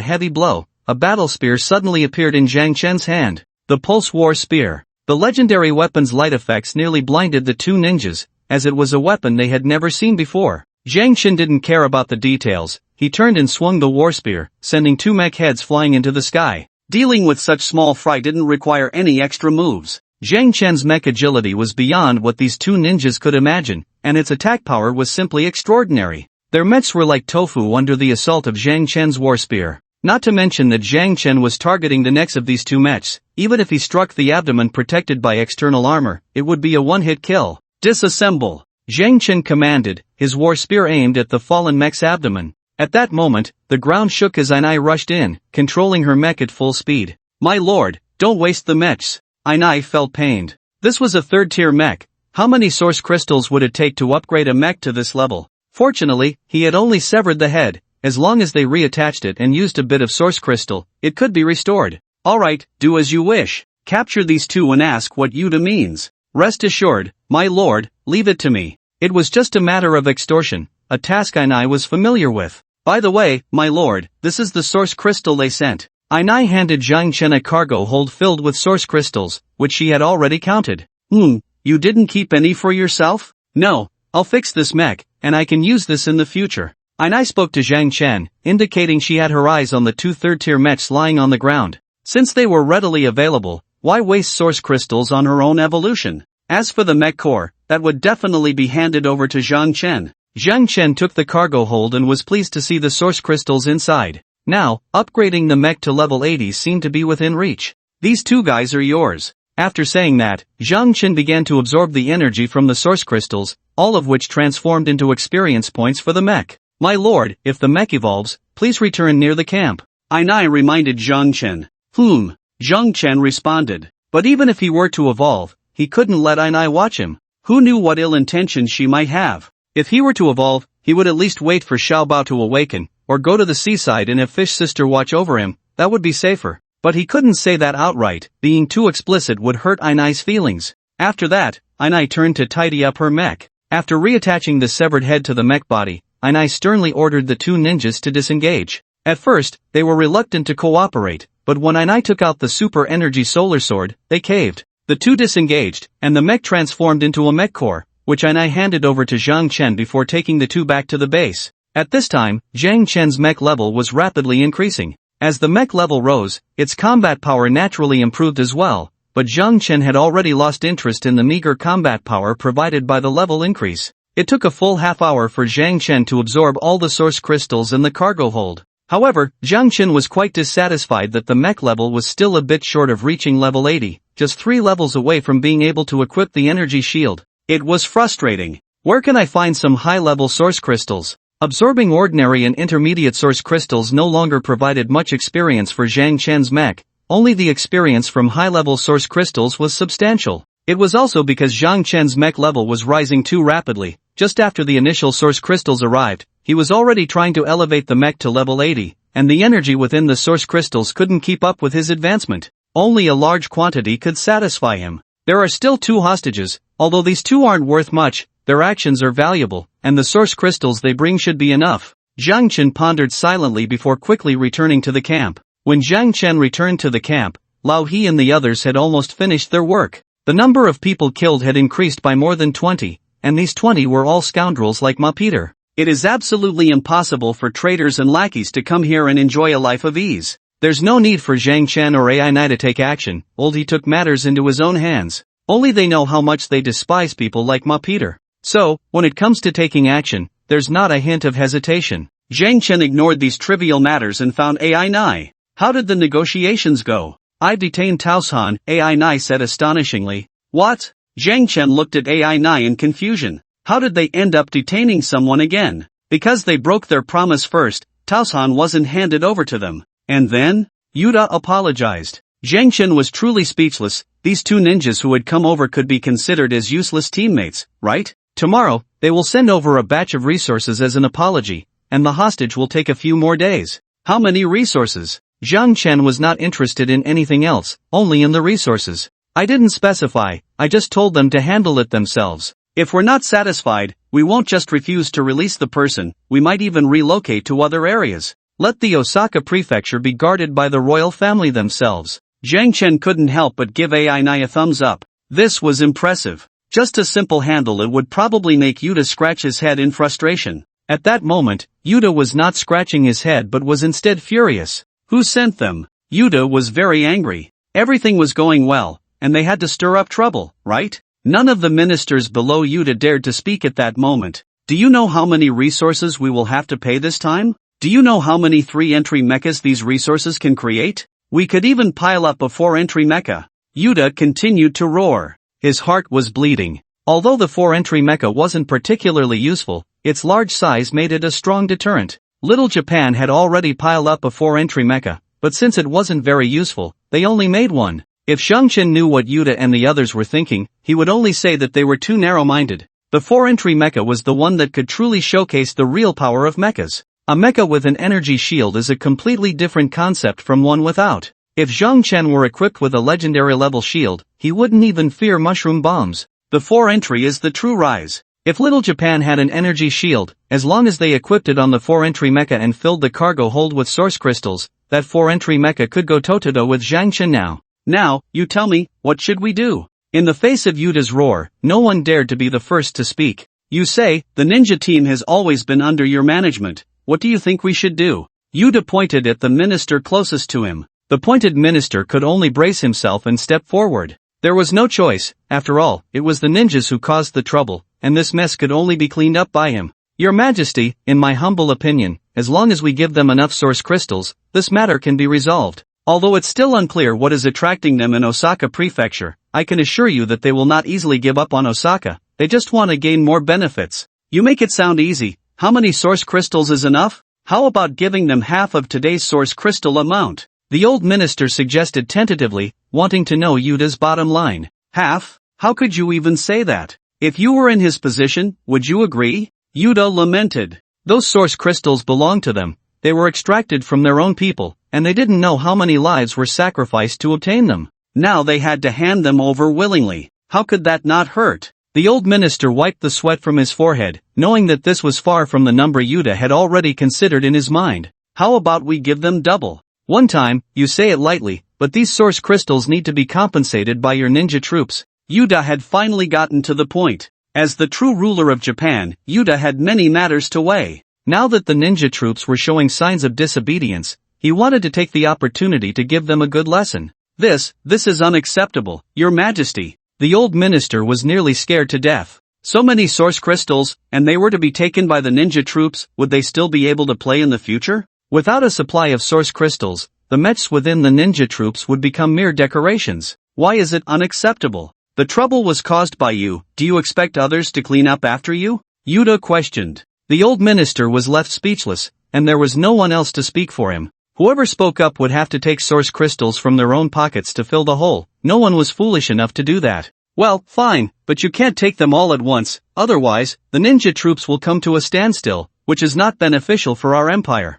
heavy blow, a battle spear suddenly appeared in Zhang Chen's hand. The Pulse War Spear. The legendary weapon's light effects nearly blinded the two ninjas, as it was a weapon they had never seen before. Zhang Chen didn't care about the details. He turned and swung the war spear, sending 2 mech heads flying into the sky. Dealing with such small fry didn't require any extra moves. Zhang Chen's mech agility was beyond what these two ninjas could imagine, and its attack power was simply extraordinary. Their mechs were like tofu under the assault of Zhang Chen's war spear. Not to mention that Zhang Chen was targeting the necks of these two mechs. Even if he struck the abdomen protected by external armor, it would be a one-hit kill. Disassemble! Zhang Chen commanded, his war spear aimed at the fallen mech's abdomen. At that moment, the ground shook as Ainai rushed in, controlling her mech at full speed. My lord, don't waste the mechs. Ainai felt pained. This was a third-tier mech. How many source crystals would it take to upgrade a mech to this level? Fortunately, he had only severed the head. As long as they reattached it and used a bit of source crystal, it could be restored. Alright, do as you wish. Capture these two and ask what Yuta means. Rest assured, my lord, leave it to me. It was just a matter of extortion, a task I was familiar with. By the way, my lord, this is the source crystal they sent. Ainai handed Zhang Chen a cargo hold filled with source crystals, which she had already counted. You didn't keep any for yourself? No, I'll fix this mech, and I can use this in the future. Ainai spoke to Zhang Chen, indicating she had her eyes on the two third-tier mechs lying on the ground. Since they were readily available, why waste source crystals on her own evolution? As for the mech core, that would definitely be handed over to Zhang Chen. Zhang Chen took the cargo hold and was pleased to see the source crystals inside. Now, upgrading the mech to level 80 seemed to be within reach. These two guys are yours. After saying that, Zhang Chen began to absorb the energy from the source crystals, all of which transformed into experience points for the mech. My lord, if the mech evolves, please return near the camp. Ainai reminded Zhang Chen. Zhang Chen responded. But even if he were to evolve, he couldn't let Ainai watch him. Who knew what ill intentions she might have? If he were to evolve, he would at least wait for Xiaobao to awaken, or go to the seaside and have Fish Sister watch over him. That would be safer. But he couldn't say that outright, being too explicit would hurt Ainai's feelings. After that, Ainai turned to tidy up her mech. After reattaching the severed head to the mech body, Ainai sternly ordered the two ninjas to disengage. At first, they were reluctant to cooperate, but when Ainai took out the super energy solar sword, they caved. The two disengaged, and the mech transformed into a mech core, which Ainai handed over to Zhang Chen before taking the two back to the base. At this time, Zhang Chen's mech level was rapidly increasing. As the mech level rose, its combat power naturally improved as well, but Zhang Chen had already lost interest in the meager combat power provided by the level increase. It took a full half hour for Zhang Chen to absorb all the source crystals in the cargo hold. However, Zhang Chen was quite dissatisfied that the mech level was still a bit short of reaching level 80, just 3 levels away from being able to equip the energy shield. It was frustrating. Where can I find some high-level source crystals? Absorbing ordinary and intermediate source crystals no longer provided much experience for Zhang Chen's mech, only the experience from high-level source crystals was substantial. It was also because Zhang Chen's mech level was rising too rapidly. Just after the initial source crystals arrived, he was already trying to elevate the mech to level 80, and the energy within the source crystals couldn't keep up with his advancement. Only a large quantity could satisfy him. There are still 2 hostages, although these 2 aren't worth much, their actions are valuable, and the source crystals they bring should be enough. Zhang Chen pondered silently before quickly returning to the camp. When Zhang Chen returned to the camp, Lao He and the others had almost finished their work. The number of people killed had increased by more than 20, and these 20 were all scoundrels like Ma Peter. It is absolutely impossible for traitors and lackeys to come here and enjoy a life of ease. There's no need for Zhang Chen or Ainai to take action. Old He took matters into his own hands. Only they know how much they despise people like Ma Peter. So, when it comes to taking action, there's not a hint of hesitation. Zhang Chen ignored these trivial matters and found Ainai. How did the negotiations go? I've detained Taoshan, Ainai said astonishingly. What? Zhang Chen looked at Ainai in confusion. How did they end up detaining someone again? Because they broke their promise first, Taoshan wasn't handed over to them. And then? Yuta apologized. Zhang Chen was truly speechless. These 2 ninjas who had come over could be considered as useless teammates, right? Tomorrow, they will send over a batch of resources as an apology, and the hostage will take a few more days. How many resources? Zhang Chen was not interested in anything else, only in the resources. I didn't specify, I just told them to handle it themselves. If we're not satisfied, we won't just refuse to release the person, we might even relocate to other areas. Let the Osaka prefecture be guarded by the royal family themselves. Zhang Chen couldn't help but give Ainai a thumbs up. This was impressive. Just a simple handle it would probably make Yuta scratch his head in frustration. At that moment, Yuta was not scratching his head but was instead furious. Who sent them? Yuta was very angry. Everything was going well, and they had to stir up trouble, right? None of the ministers below Yuta dared to speak at that moment. Do you know how many resources we will have to pay this time? Do you know how many 3-entry mechas these resources can create? We could even pile up a 4-entry mecha. Yuta continued to roar. His heart was bleeding. Although the 4-entry mecha wasn't particularly useful, its large size made it a strong deterrent. Little Japan had already piled up a 4-entry mecha, but since it wasn't very useful, they only made one. If Zhang Chen knew what Yuta and the others were thinking, he would only say that they were too narrow-minded. The 4-entry mecha was the one that could truly showcase the real power of mechas. A mecha with an energy shield is a completely different concept from one without. If Zhang Chen were equipped with a legendary level shield, he wouldn't even fear mushroom bombs. The 4 entry is the true rise. If Little Japan had an energy shield, as long as they equipped it on the 4 entry mecha and filled the cargo hold with source crystals, that 4 entry mecha could go toe-to-toe with Zhang Chen now. Now, you tell me, what should we do? In the face of Yuta's roar, no one dared to be the first to speak. You say, the ninja team has always been under your management. What do you think we should do? Yuta pointed at the minister closest to him. The pointed minister could only brace himself and step forward. There was no choice. After all, it was the ninjas who caused the trouble, and this mess could only be cleaned up by him. Your Majesty, in my humble opinion, as long as we give them enough source crystals, this matter can be resolved. Although it's still unclear what is attracting them in Osaka Prefecture, I can assure you that they will not easily give up on Osaka. They just want to gain more benefits. You make it sound easy. How many source crystals is enough? How about giving them half of today's source crystal amount? The old minister suggested tentatively, wanting to know Yuta's bottom line. Half? How could you even say that? If you were in his position, would you agree? Yuta lamented. Those source crystals belonged to them. They were extracted from their own people, and they didn't know how many lives were sacrificed to obtain them. Now they had to hand them over willingly. How could that not hurt? The old minister wiped the sweat from his forehead, knowing that this was far from the number Yuta had already considered in his mind. How about we give them double? One time, you say it lightly, but these source crystals need to be compensated by your ninja troops. Yuta had finally gotten to the point. As the true ruler of Japan, Yuta had many matters to weigh. Now that the ninja troops were showing signs of disobedience, he wanted to take the opportunity to give them a good lesson. This is unacceptable, Your Majesty. The old minister was nearly scared to death. So many source crystals, and they were to be taken by the ninja troops, would they still be able to play in the future? Without a supply of source crystals, the mechs within the ninja troops would become mere decorations. Why is it unacceptable? The trouble was caused by you. Do you expect others to clean up after you? Yuta questioned. The old minister was left speechless, and there was no one else to speak for him. Whoever spoke up would have to take source crystals from their own pockets to fill the hole. No one was foolish enough to do that. Well, fine, but you can't take them all at once, otherwise, the ninja troops will come to a standstill, which is not beneficial for our empire.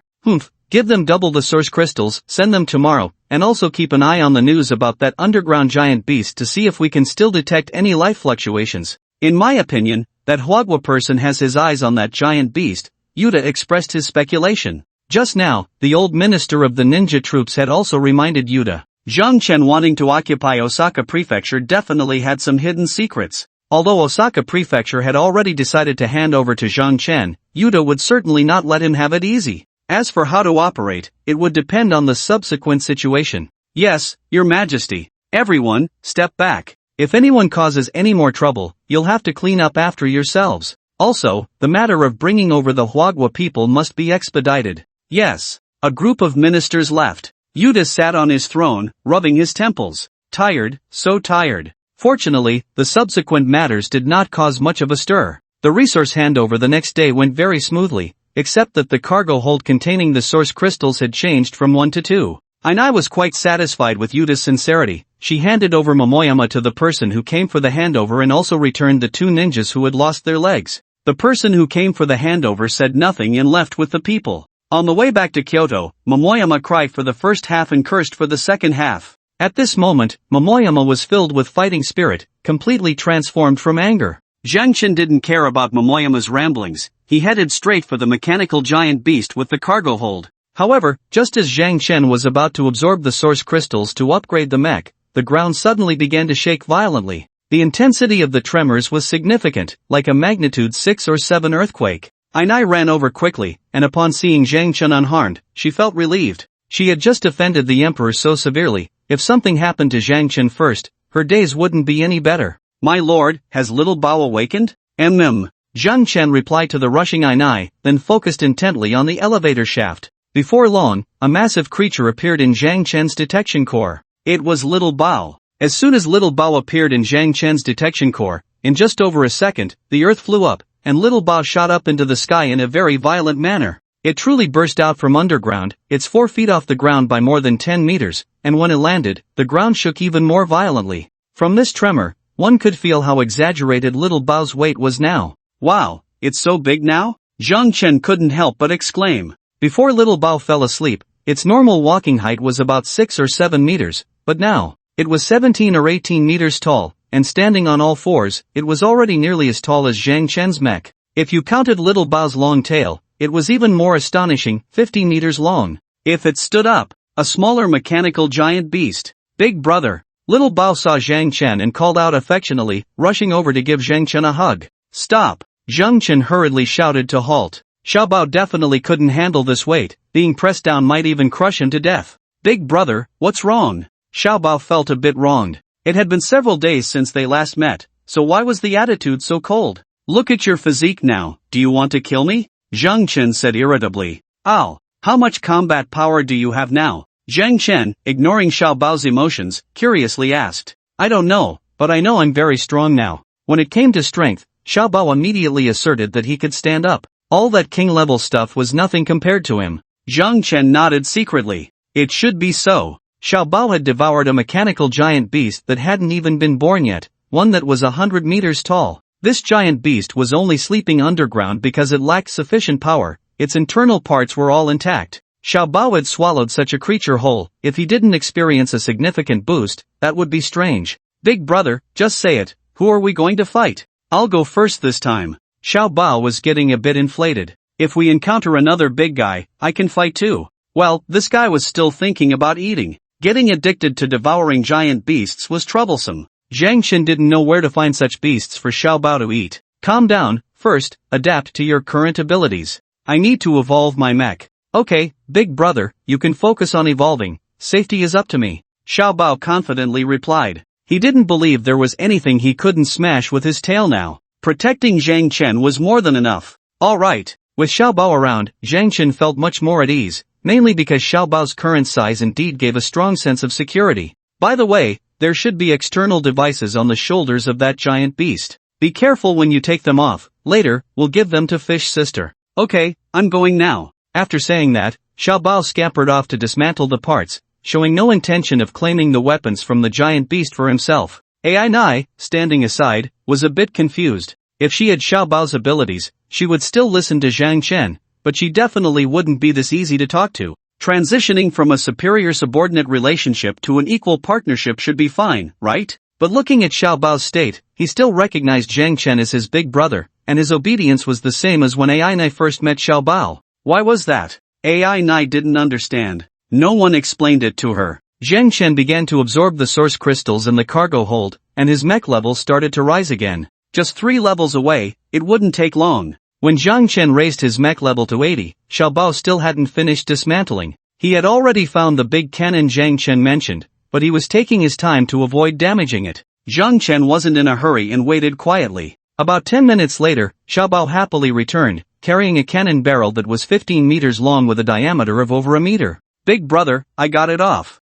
Give them double the source crystals, send them tomorrow, and also keep an eye on the news about that underground giant beast to see if we can still detect any life fluctuations. In my opinion, that Hwagwa person has his eyes on that giant beast. Yuta expressed his speculation. Just now, the old minister of the ninja troops had also reminded Yuta. Zhang Chen wanting to occupy Osaka Prefecture definitely had some hidden secrets. Although Osaka Prefecture had already decided to hand over to Zhang Chen, Yuta would certainly not let him have it easy. As for how to operate, it would depend on the subsequent situation. Yes, Your Majesty. Everyone, step back. If anyone causes any more trouble, you'll have to clean up after yourselves. Also, the matter of bringing over the Hwagwa people must be expedited. Yes. A group of ministers left. Yuta sat on his throne, rubbing his temples. Tired, so tired. Fortunately, the subsequent matters did not cause much of a stir. The resource handover the next day went very smoothly, except that the cargo hold containing the source crystals had changed from 1 to 2. Ainai was quite satisfied with Yuta's sincerity. She handed over Momoyama to the person who came for the handover and also returned the 2 ninjas who had lost their legs. The person who came for the handover said nothing and left with the people. On the way back to Kyoto, Momoyama cried for the first half and cursed for the second half. At this moment, Momoyama was filled with fighting spirit, completely transformed from anger. Zhang Chen didn't care about Momoyama's ramblings. He headed straight for the mechanical giant beast with the cargo hold. However, just as Zhang Chen was about to absorb the source crystals to upgrade the mech, the ground suddenly began to shake violently. The intensity of the tremors was significant, like a magnitude 6 or 7 earthquake. Ainai ran over quickly, and upon seeing Zhang Chen unharmed, she felt relieved. She had just offended the emperor so severely. If something happened to Zhang Chen first, her days wouldn't be any better. My lord, has little Bao awakened? Zhang Chen replied to the rushing Ainai, then focused intently on the elevator shaft. Before long, a massive creature appeared in Zhang Chen's detection core. It was Little Bao. As soon as Little Bao appeared in Zhang Chen's detection core, in just over a second, the earth flew up, and Little Bao shot up into the sky in a very violent manner. It truly burst out from underground, it's 4 feet off the ground by more than 10 meters, and when it landed, the ground shook even more violently. From this tremor, one could feel how exaggerated Little Bao's weight was now. Wow, it's so big now? Zhang Chen couldn't help but exclaim. Before Little Bao fell asleep, Its normal walking height was about 6 or 7 meters, but now, it was 17 or 18 meters tall, and standing on all fours, it was already nearly as tall as Zhang Chen's mech. If you counted Little Bao's long tail, it was even more astonishing, 50 meters long. If it stood up, a smaller mechanical giant beast. Big brother. Little Bao saw Zhang Chen and called out affectionately, rushing over to give Zhang Chen a hug. Stop! Zhang Chen hurriedly shouted to halt. Xiao Bao definitely couldn't handle this weight, being pressed down might even crush him to death. Big brother, what's wrong? Xiao Bao felt a bit wronged. It had been several days since they last met, so why was the attitude so cold? Look at your physique now, do you want to kill me? Zhang Chen said irritably. Ow, how much combat power do you have now? Zhang Chen, ignoring Xiao Bao's emotions, curiously asked. I don't know, but I know I'm very strong now. When it came to strength, Xiao Bao immediately asserted that he could stand up. All that king-level stuff was nothing compared to him. Zhang Chen nodded secretly. It should be so. Xiao Bao had devoured a mechanical giant beast that hadn't even been born yet, one that was 100 meters tall. This giant beast was only sleeping underground because it lacked sufficient power, its internal parts were all intact. Xiao Bao had swallowed such a creature whole. If he didn't experience a significant boost, that would be strange. Big brother, just say it, who are we going to fight? I'll go first this time. Xiao Bao was getting a bit inflated. If we encounter another big guy, I can fight too. Well, this guy was still thinking about eating. Getting addicted to devouring giant beasts was troublesome. Zhang Chen didn't know where to find such beasts for Xiao Bao to eat. Calm down, first, adapt to your current abilities. I need to evolve my mech. Okay, big brother, you can focus on evolving, safety is up to me. Xiao Bao confidently replied. He didn't believe there was anything he couldn't smash with his tail now. Protecting Zhang Chen was more than enough. Alright, with Xiao Bao around, Zhang Chen felt much more at ease, mainly because Xiao Bao's current size indeed gave a strong sense of security. By the way, there should be external devices on the shoulders of that giant beast. Be careful when you take them off, later, we'll give them to Fish Sister. Okay, I'm going now. After saying that, Xiao Bao scampered off to dismantle the parts, showing no intention of claiming the weapons from the giant beast for himself. Ai Nai, standing aside, was a bit confused. If she had Xiao Bao's abilities, she would still listen to Zhang Chen, but she definitely wouldn't be this easy to talk to. Transitioning from a superior-subordinate relationship to an equal partnership should be fine, right? But looking at Xiao Bao's state, he still recognized Zhang Chen as his big brother, and his obedience was the same as when Ai Nai first met Xiao Bao. Why was that? Ai Nai didn't understand. No one explained it to her. Zhang Chen began to absorb the source crystals in the cargo hold, and his mech level started to rise again. Just 3 levels away, it wouldn't take long. When Zhang Chen raised his mech level to 80, Xiao Bao still hadn't finished dismantling. He had already found the big cannon Zhang Chen mentioned, but he was taking his time to avoid damaging it. Zhang Chen wasn't in a hurry and waited quietly. About 10 minutes later, Xiao Bao happily returned, carrying a cannon barrel that was 15 meters long with a diameter of over a meter. Big brother, I got it off.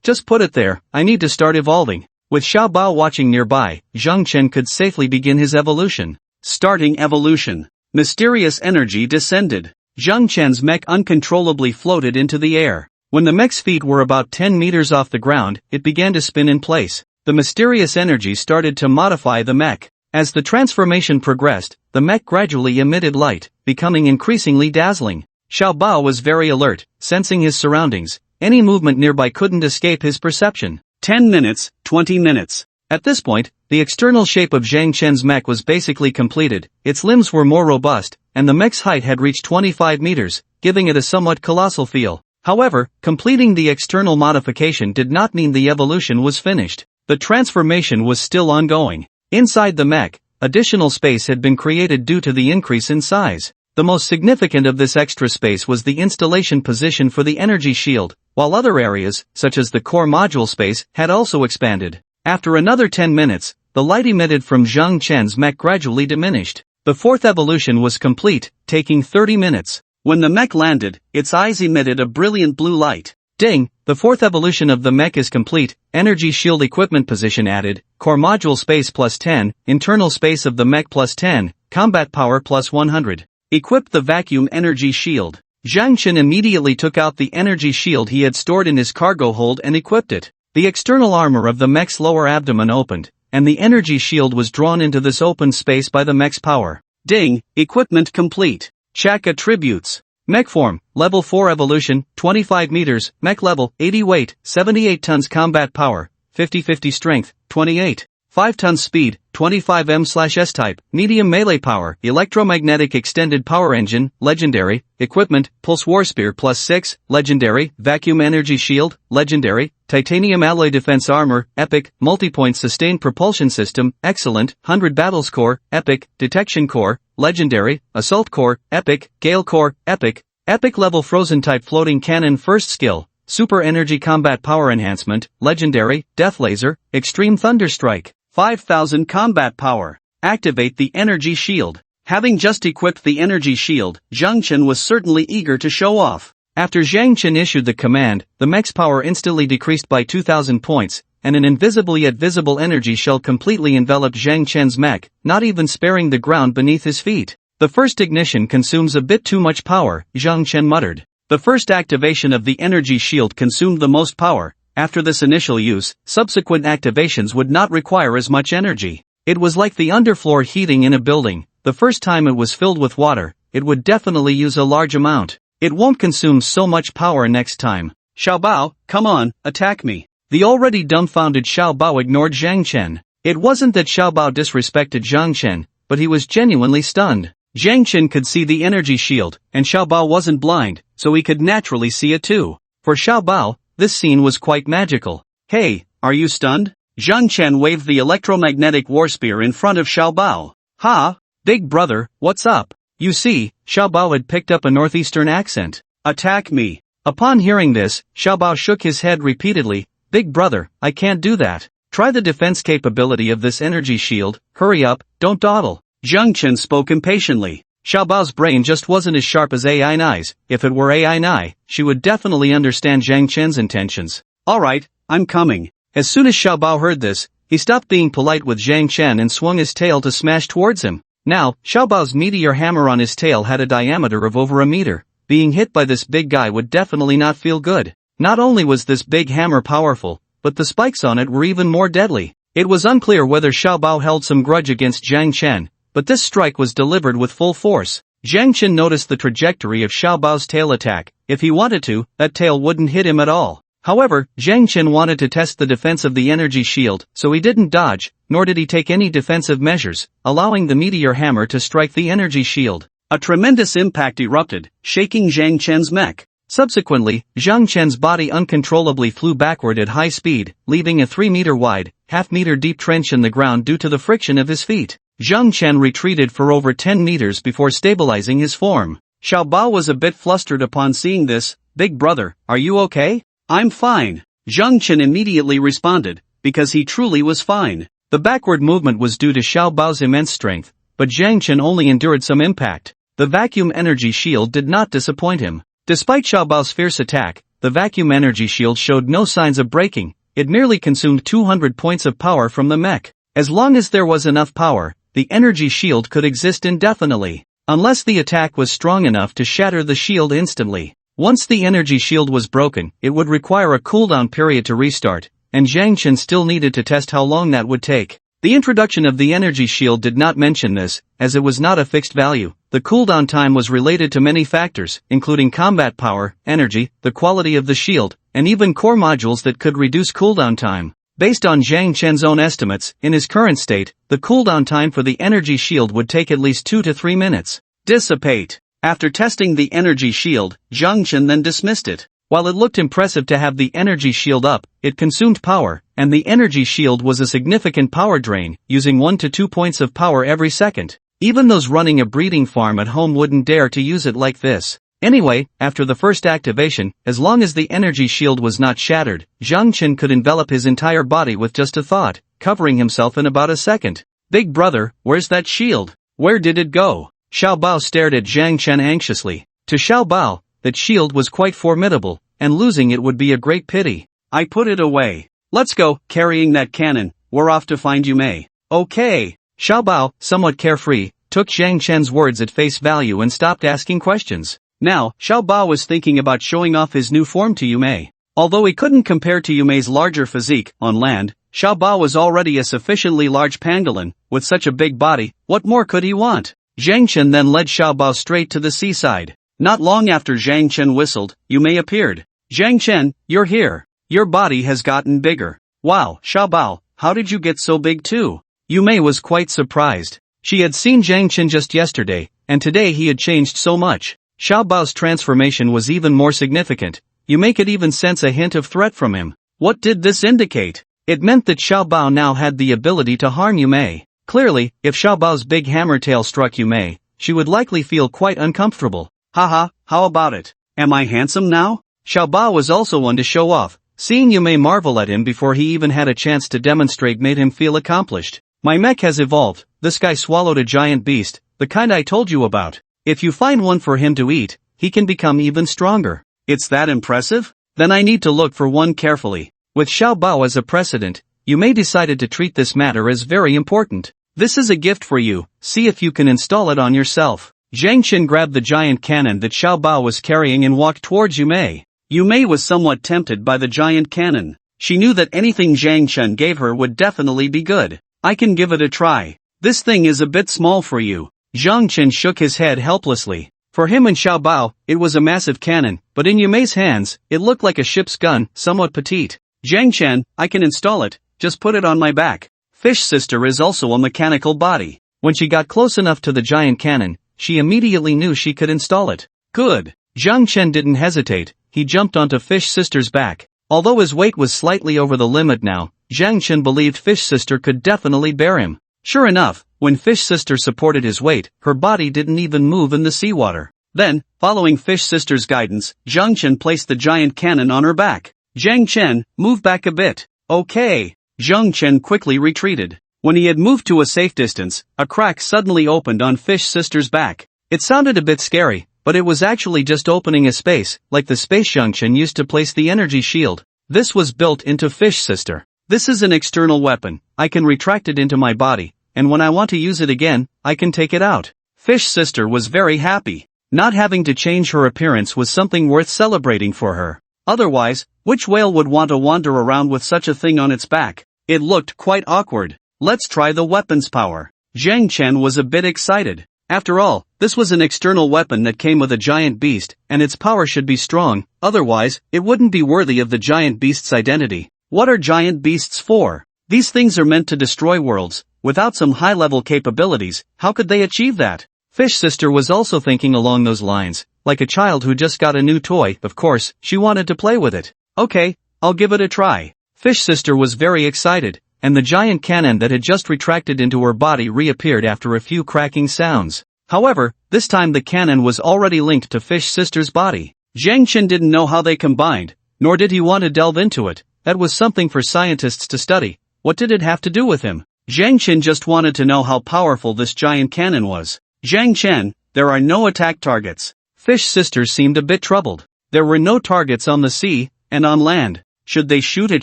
Just put it there, I need to start evolving. With Xiao Bao watching nearby, Zhang Chen could safely begin his evolution. Starting evolution. Mysterious energy descended. Zhang Chen's mech uncontrollably floated into the air. When the mech's feet were about 10 meters off the ground, it began to spin in place. The mysterious energy started to modify the mech. As the transformation progressed, the mech gradually emitted light, becoming increasingly dazzling. Xiao Bao was very alert, sensing his surroundings. Any movement nearby couldn't escape his perception. 10 minutes, 20 minutes. At this point, the external shape of Zhang Chen's mech was basically completed, its limbs were more robust, and the mech's height had reached 25 meters, giving it a somewhat colossal feel. However, completing the external modification did not mean the evolution was finished. The transformation was still ongoing. Inside the mech, additional space had been created due to the increase in size. The most significant of this extra space was the installation position for the energy shield, while other areas, such as the core module space, had also expanded. After another 10 minutes, the light emitted from Zhang Chen's mech gradually diminished. The fourth evolution was complete, taking 30 minutes. When the mech landed, its eyes emitted a brilliant blue light. Ding! The fourth evolution of the mech is complete, energy shield equipment position added, core module space plus 10, internal space of the mech plus 10, combat power plus 100. Equip the vacuum energy shield. Zhang Chen immediately took out the energy shield he had stored in his cargo hold and equipped it. The external armor of the mech's lower abdomen opened, and the energy shield was drawn into this open space by the mech's power. Ding! Equipment complete. Check attributes. Mech form, level 4 evolution, 25 meters, mech level, 80 weight, 78 tons combat power, 50-50 strength, 28. 5 tons speed, 25 M/S type, medium melee power, electromagnetic extended power engine, legendary, equipment, pulse warspear +6, legendary, vacuum energy shield, legendary, titanium alloy defense armor, epic, multipoint sustained propulsion system, excellent, 100 battles core, epic, detection core, legendary, assault core, epic, gale core, epic, epic level frozen type floating cannon first skill, super energy combat power enhancement, legendary, death laser, extreme thunder strike. 5000 combat power. Activate the energy shield. Having just equipped the energy shield, Zhang Chen was certainly eager to show off. After Zhang Chen issued the command, the mech's power instantly decreased by 2000 points, and an invisible yet visible energy shell completely enveloped Zhang Chen's mech, not even sparing the ground beneath his feet. The first ignition consumes a bit too much power, Zhang Chen muttered. The first activation of the energy shield consumed the most power. After this initial use, subsequent activations would not require as much energy. It was like the underfloor heating in a building. The first time it was filled with water, it would definitely use a large amount. It won't consume so much power next time. Xiaobao, come on, attack me. The already dumbfounded Xiaobao ignored Zhang Chen. It wasn't that Xiaobao disrespected Zhang Chen, but he was genuinely stunned. Zhang Chen could see the energy shield, and Xiaobao wasn't blind, so he could naturally see it too. For Xiaobao, this scene was quite magical. Hey, are you stunned? Zhang Chen waved the electromagnetic warspear in front of Xiaobao. Ha, big brother, what's up? You see, Xiaobao had picked up a northeastern accent. Attack me. Upon hearing this, Xiaobao shook his head repeatedly. Big brother, I can't do that. Try the defense capability of this energy shield, hurry up, don't dawdle. Zhang Chen spoke impatiently. Xiaobao's brain just wasn't as sharp as AI Nai's. If it were AI Nai, she would definitely understand Zhang Chen's intentions. Alright, I'm coming. As soon as Xiaobao heard this, he stopped being polite with Zhang Chen and swung his tail to smash towards him. Now, Xiaobao's meteor hammer on his tail had a diameter of over a meter. Being hit by this big guy would definitely not feel good. Not only was this big hammer powerful, but the spikes on it were even more deadly. It was unclear whether Xiaobao held some grudge against Zhang Chen, but this strike was delivered with full force. Zhang Chen noticed the trajectory of Xiaobao's tail attack. If he wanted to, that tail wouldn't hit him at all. However, Zhang Chen wanted to test the defense of the energy shield, so he didn't dodge, nor did he take any defensive measures, allowing the meteor hammer to strike the energy shield. A tremendous impact erupted, shaking Zhang Chen's mech. Subsequently, Zhang Chen's body uncontrollably flew backward at high speed, leaving a 3-meter wide, half-meter deep trench in the ground due to the friction of his feet. Zhang Chen retreated for over 10 meters before stabilizing his form. Xiaobao was a bit flustered upon seeing this. Big brother, are you okay? I'm fine. Zhang Chen immediately responded, because he truly was fine. The backward movement was due to Xiaobao's immense strength, but Zhang Chen only endured some impact. The vacuum energy shield did not disappoint him. Despite Xiaobao's fierce attack, the vacuum energy shield showed no signs of breaking. It merely consumed 200 points of power from the mech. As long as there was enough power, the energy shield could exist indefinitely, unless the attack was strong enough to shatter the shield instantly. Once the energy shield was broken, it would require a cooldown period to restart, and Zhang Chen still needed to test how long that would take. The introduction of the energy shield did not mention this, as it was not a fixed value. The cooldown time was related to many factors, including combat power, energy, the quality of the shield, and even core modules that could reduce cooldown time. Based on Zhang Chen's own estimates, in his current state, the cooldown time for the energy shield would take at least 2 to 3 minutes. Dissipate. After testing the energy shield, Zhang Chen then dismissed it. While it looked impressive to have the energy shield up, it consumed power, and the energy shield was a significant power drain, using 1 to 2 points of power every second. Even those running a breeding farm at home wouldn't dare to use it like this. Anyway, after the first activation, as long as the energy shield was not shattered, Zhang Chen could envelop his entire body with just a thought, covering himself in about a second. Big brother, where's that shield? Where did it go? Xiaobao stared at Zhang Chen anxiously. To Xiaobao, that shield was quite formidable, and losing it would be a great pity. I put it away. Let's go, carrying that cannon, we're off to find you Mei. Okay. Xiaobao, somewhat carefree, took Zhang Chen's words at face value and stopped asking questions. Now, Xiaobao was thinking about showing off his new form to Yumei. Although he couldn't compare to Yumei's larger physique, on land, Xiaobao was already a sufficiently large pangolin. With such a big body, what more could he want? Zhang Chen then led Xiaobao straight to the seaside. Not long after Zhang Chen whistled, Yumei appeared. Zhang Chen, you're here. Your body has gotten bigger. Wow, Xiaobao, how did you get so big too? Yumei was quite surprised. She had seen Zhang Chen just yesterday, and today he had changed so much. Xiaobao's transformation was even more significant. Yumei could even sense a hint of threat from him. What did this indicate? It meant that Xiaobao now had the ability to harm Yumei. Clearly, if Xiaobao's big hammer tail struck Yumei, she would likely feel quite uncomfortable. Haha, how about it? Am I handsome now? Xiaobao was also one to show off. Seeing Yumei marvel at him before he even had a chance to demonstrate made him feel accomplished. My mech has evolved. This guy swallowed a giant beast, the kind I told you about. If you find one for him to eat, he can become even stronger. It's that impressive? Then I need to look for one carefully. With Xiaobao as a precedent, Yumei decided to treat this matter as very important. This is a gift for you, see if you can install it on yourself. Zhang Chen grabbed the giant cannon that Xiaobao was carrying and walked towards Yumei. Yumei was somewhat tempted by the giant cannon. She knew that anything Zhang Chen gave her would definitely be good. I can give it a try. This thing is a bit small for you. Zhang Chen shook his head helplessly. For him and Xiaobao, it was a massive cannon, but in Yumei's hands, it looked like a ship's gun, somewhat petite. Zhang Chen, I can install it, just put it on my back. Fish Sister is also a mechanical body. When she got close enough to the giant cannon, she immediately knew she could install it. Good. Zhang Chen didn't hesitate, he jumped onto Fish Sister's back. Although his weight was slightly over the limit now, Zhang Chen believed Fish Sister could definitely bear him. Sure enough, when Fish Sister supported his weight, her body didn't even move in the seawater. Then, following Fish Sister's guidance, Zhang Chen placed the giant cannon on her back. Zhang Chen, move back a bit. Okay. Zhang Chen quickly retreated. When he had moved to a safe distance, a crack suddenly opened on Fish Sister's back. It sounded a bit scary, but it was actually just opening a space, like the space Zhang Chen used to place the energy shield. This was built into Fish Sister. This is an external weapon. I can retract it into my body, and when I want to use it again, I can take it out. Fish Sister was very happy. Not having to change her appearance was something worth celebrating for her. Otherwise, which whale would want to wander around with such a thing on its back? It looked quite awkward. Let's try the weapon's power. Zhang Chen was a bit excited. After all, this was an external weapon that came with a giant beast, and its power should be strong, otherwise, it wouldn't be worthy of the giant beast's identity. What are giant beasts for? These things are meant to destroy worlds. Without some high-level capabilities, how could they achieve that? Fish Sister was also thinking along those lines. Like a child who just got a new toy, of course, she wanted to play with it. Okay, I'll give it a try. Fish Sister was very excited, and the giant cannon that had just retracted into her body reappeared after a few cracking sounds. However, this time the cannon was already linked to Fish Sister's body. Zhang Chen didn't know how they combined, nor did he want to delve into it. That was something for scientists to study. What did it have to do with him? Zhang Chen just wanted to know how powerful this giant cannon was. Zhang Chen, there are no attack targets. Fish Sister seemed a bit troubled. There were no targets on the sea, and on land. Should they shoot at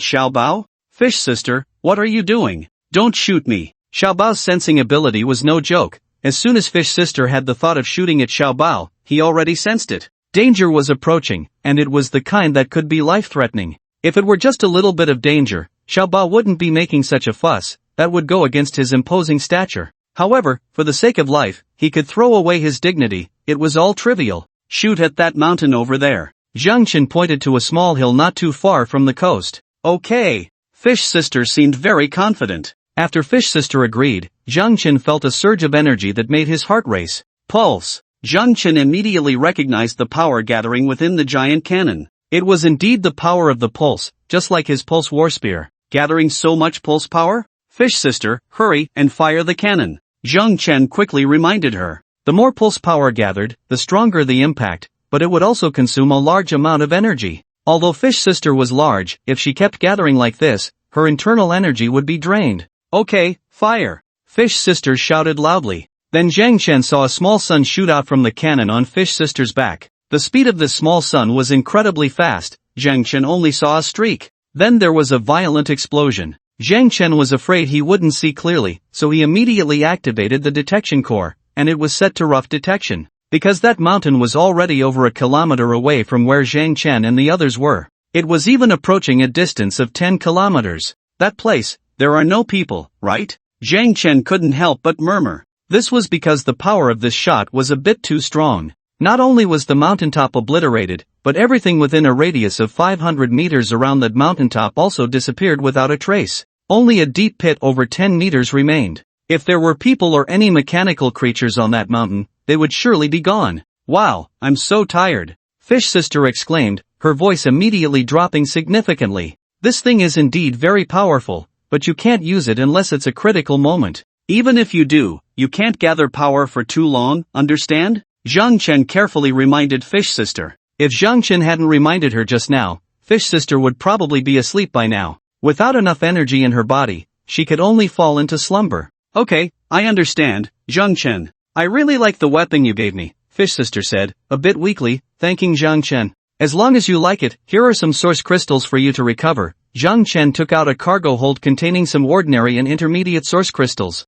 Xiaobao? Fish Sister, what are you doing? Don't shoot me. Xiaobao's sensing ability was no joke. As soon as Fish Sister had the thought of shooting at Xiaobao, he already sensed it. Danger was approaching, and it was the kind that could be life-threatening. If it were just a little bit of danger, Xiaobao wouldn't be making such a fuss. That would go against his imposing stature. However, for the sake of life, he could throw away his dignity. It was all trivial. Shoot at that mountain over there. Zhang Chen pointed to a small hill not too far from the coast. Okay. Fish Sister seemed very confident. After Fish Sister agreed, Zhang Chen felt a surge of energy that made his heart race. Pulse. Zhang Chen immediately recognized the power gathering within the giant cannon. It was indeed the power of the pulse, just like his pulse war spear. Gathering so much pulse power? Fish Sister, hurry and fire the cannon. Zhang Chen quickly reminded her. The more pulse power gathered, the stronger the impact, but it would also consume a large amount of energy. Although Fish Sister was large, if she kept gathering like this, her internal energy would be drained. Okay, fire. Fish Sister shouted loudly. Then Zhang Chen saw a small sun shoot out from the cannon on Fish Sister's back. The speed of this small sun was incredibly fast. Zhang Chen only saw a streak. Then there was a violent explosion. Zhang Chen was afraid he wouldn't see clearly, so he immediately activated the detection core, and it was set to rough detection. Because that mountain was already over a kilometer away from where Zhang Chen and the others were. It was even approaching a distance of 10 kilometers. That place, there are no people, right? Zhang Chen couldn't help but murmur. This was because the power of this shot was a bit too strong. Not only was the mountaintop obliterated, but everything within a radius of 500 meters around that mountaintop also disappeared without a trace. Only a deep pit over 10 meters remained. If there were people or any mechanical creatures on that mountain, they would surely be gone. Wow, I'm so tired. Fish Sister exclaimed, her voice immediately dropping significantly. This thing is indeed very powerful, but you can't use it unless it's a critical moment. Even if you do, you can't gather power for too long, understand? Zhang Chen carefully reminded Fish Sister. If Zhang Chen hadn't reminded her just now, Fish Sister would probably be asleep by now. Without enough energy in her body, she could only fall into slumber. Okay, I understand, Zhang Chen. I really like the weapon you gave me, Fish Sister said, a bit weakly, thanking Zhang Chen. As long as you like it, here are some source crystals for you to recover. Zhang Chen took out a cargo hold containing some ordinary and intermediate source crystals.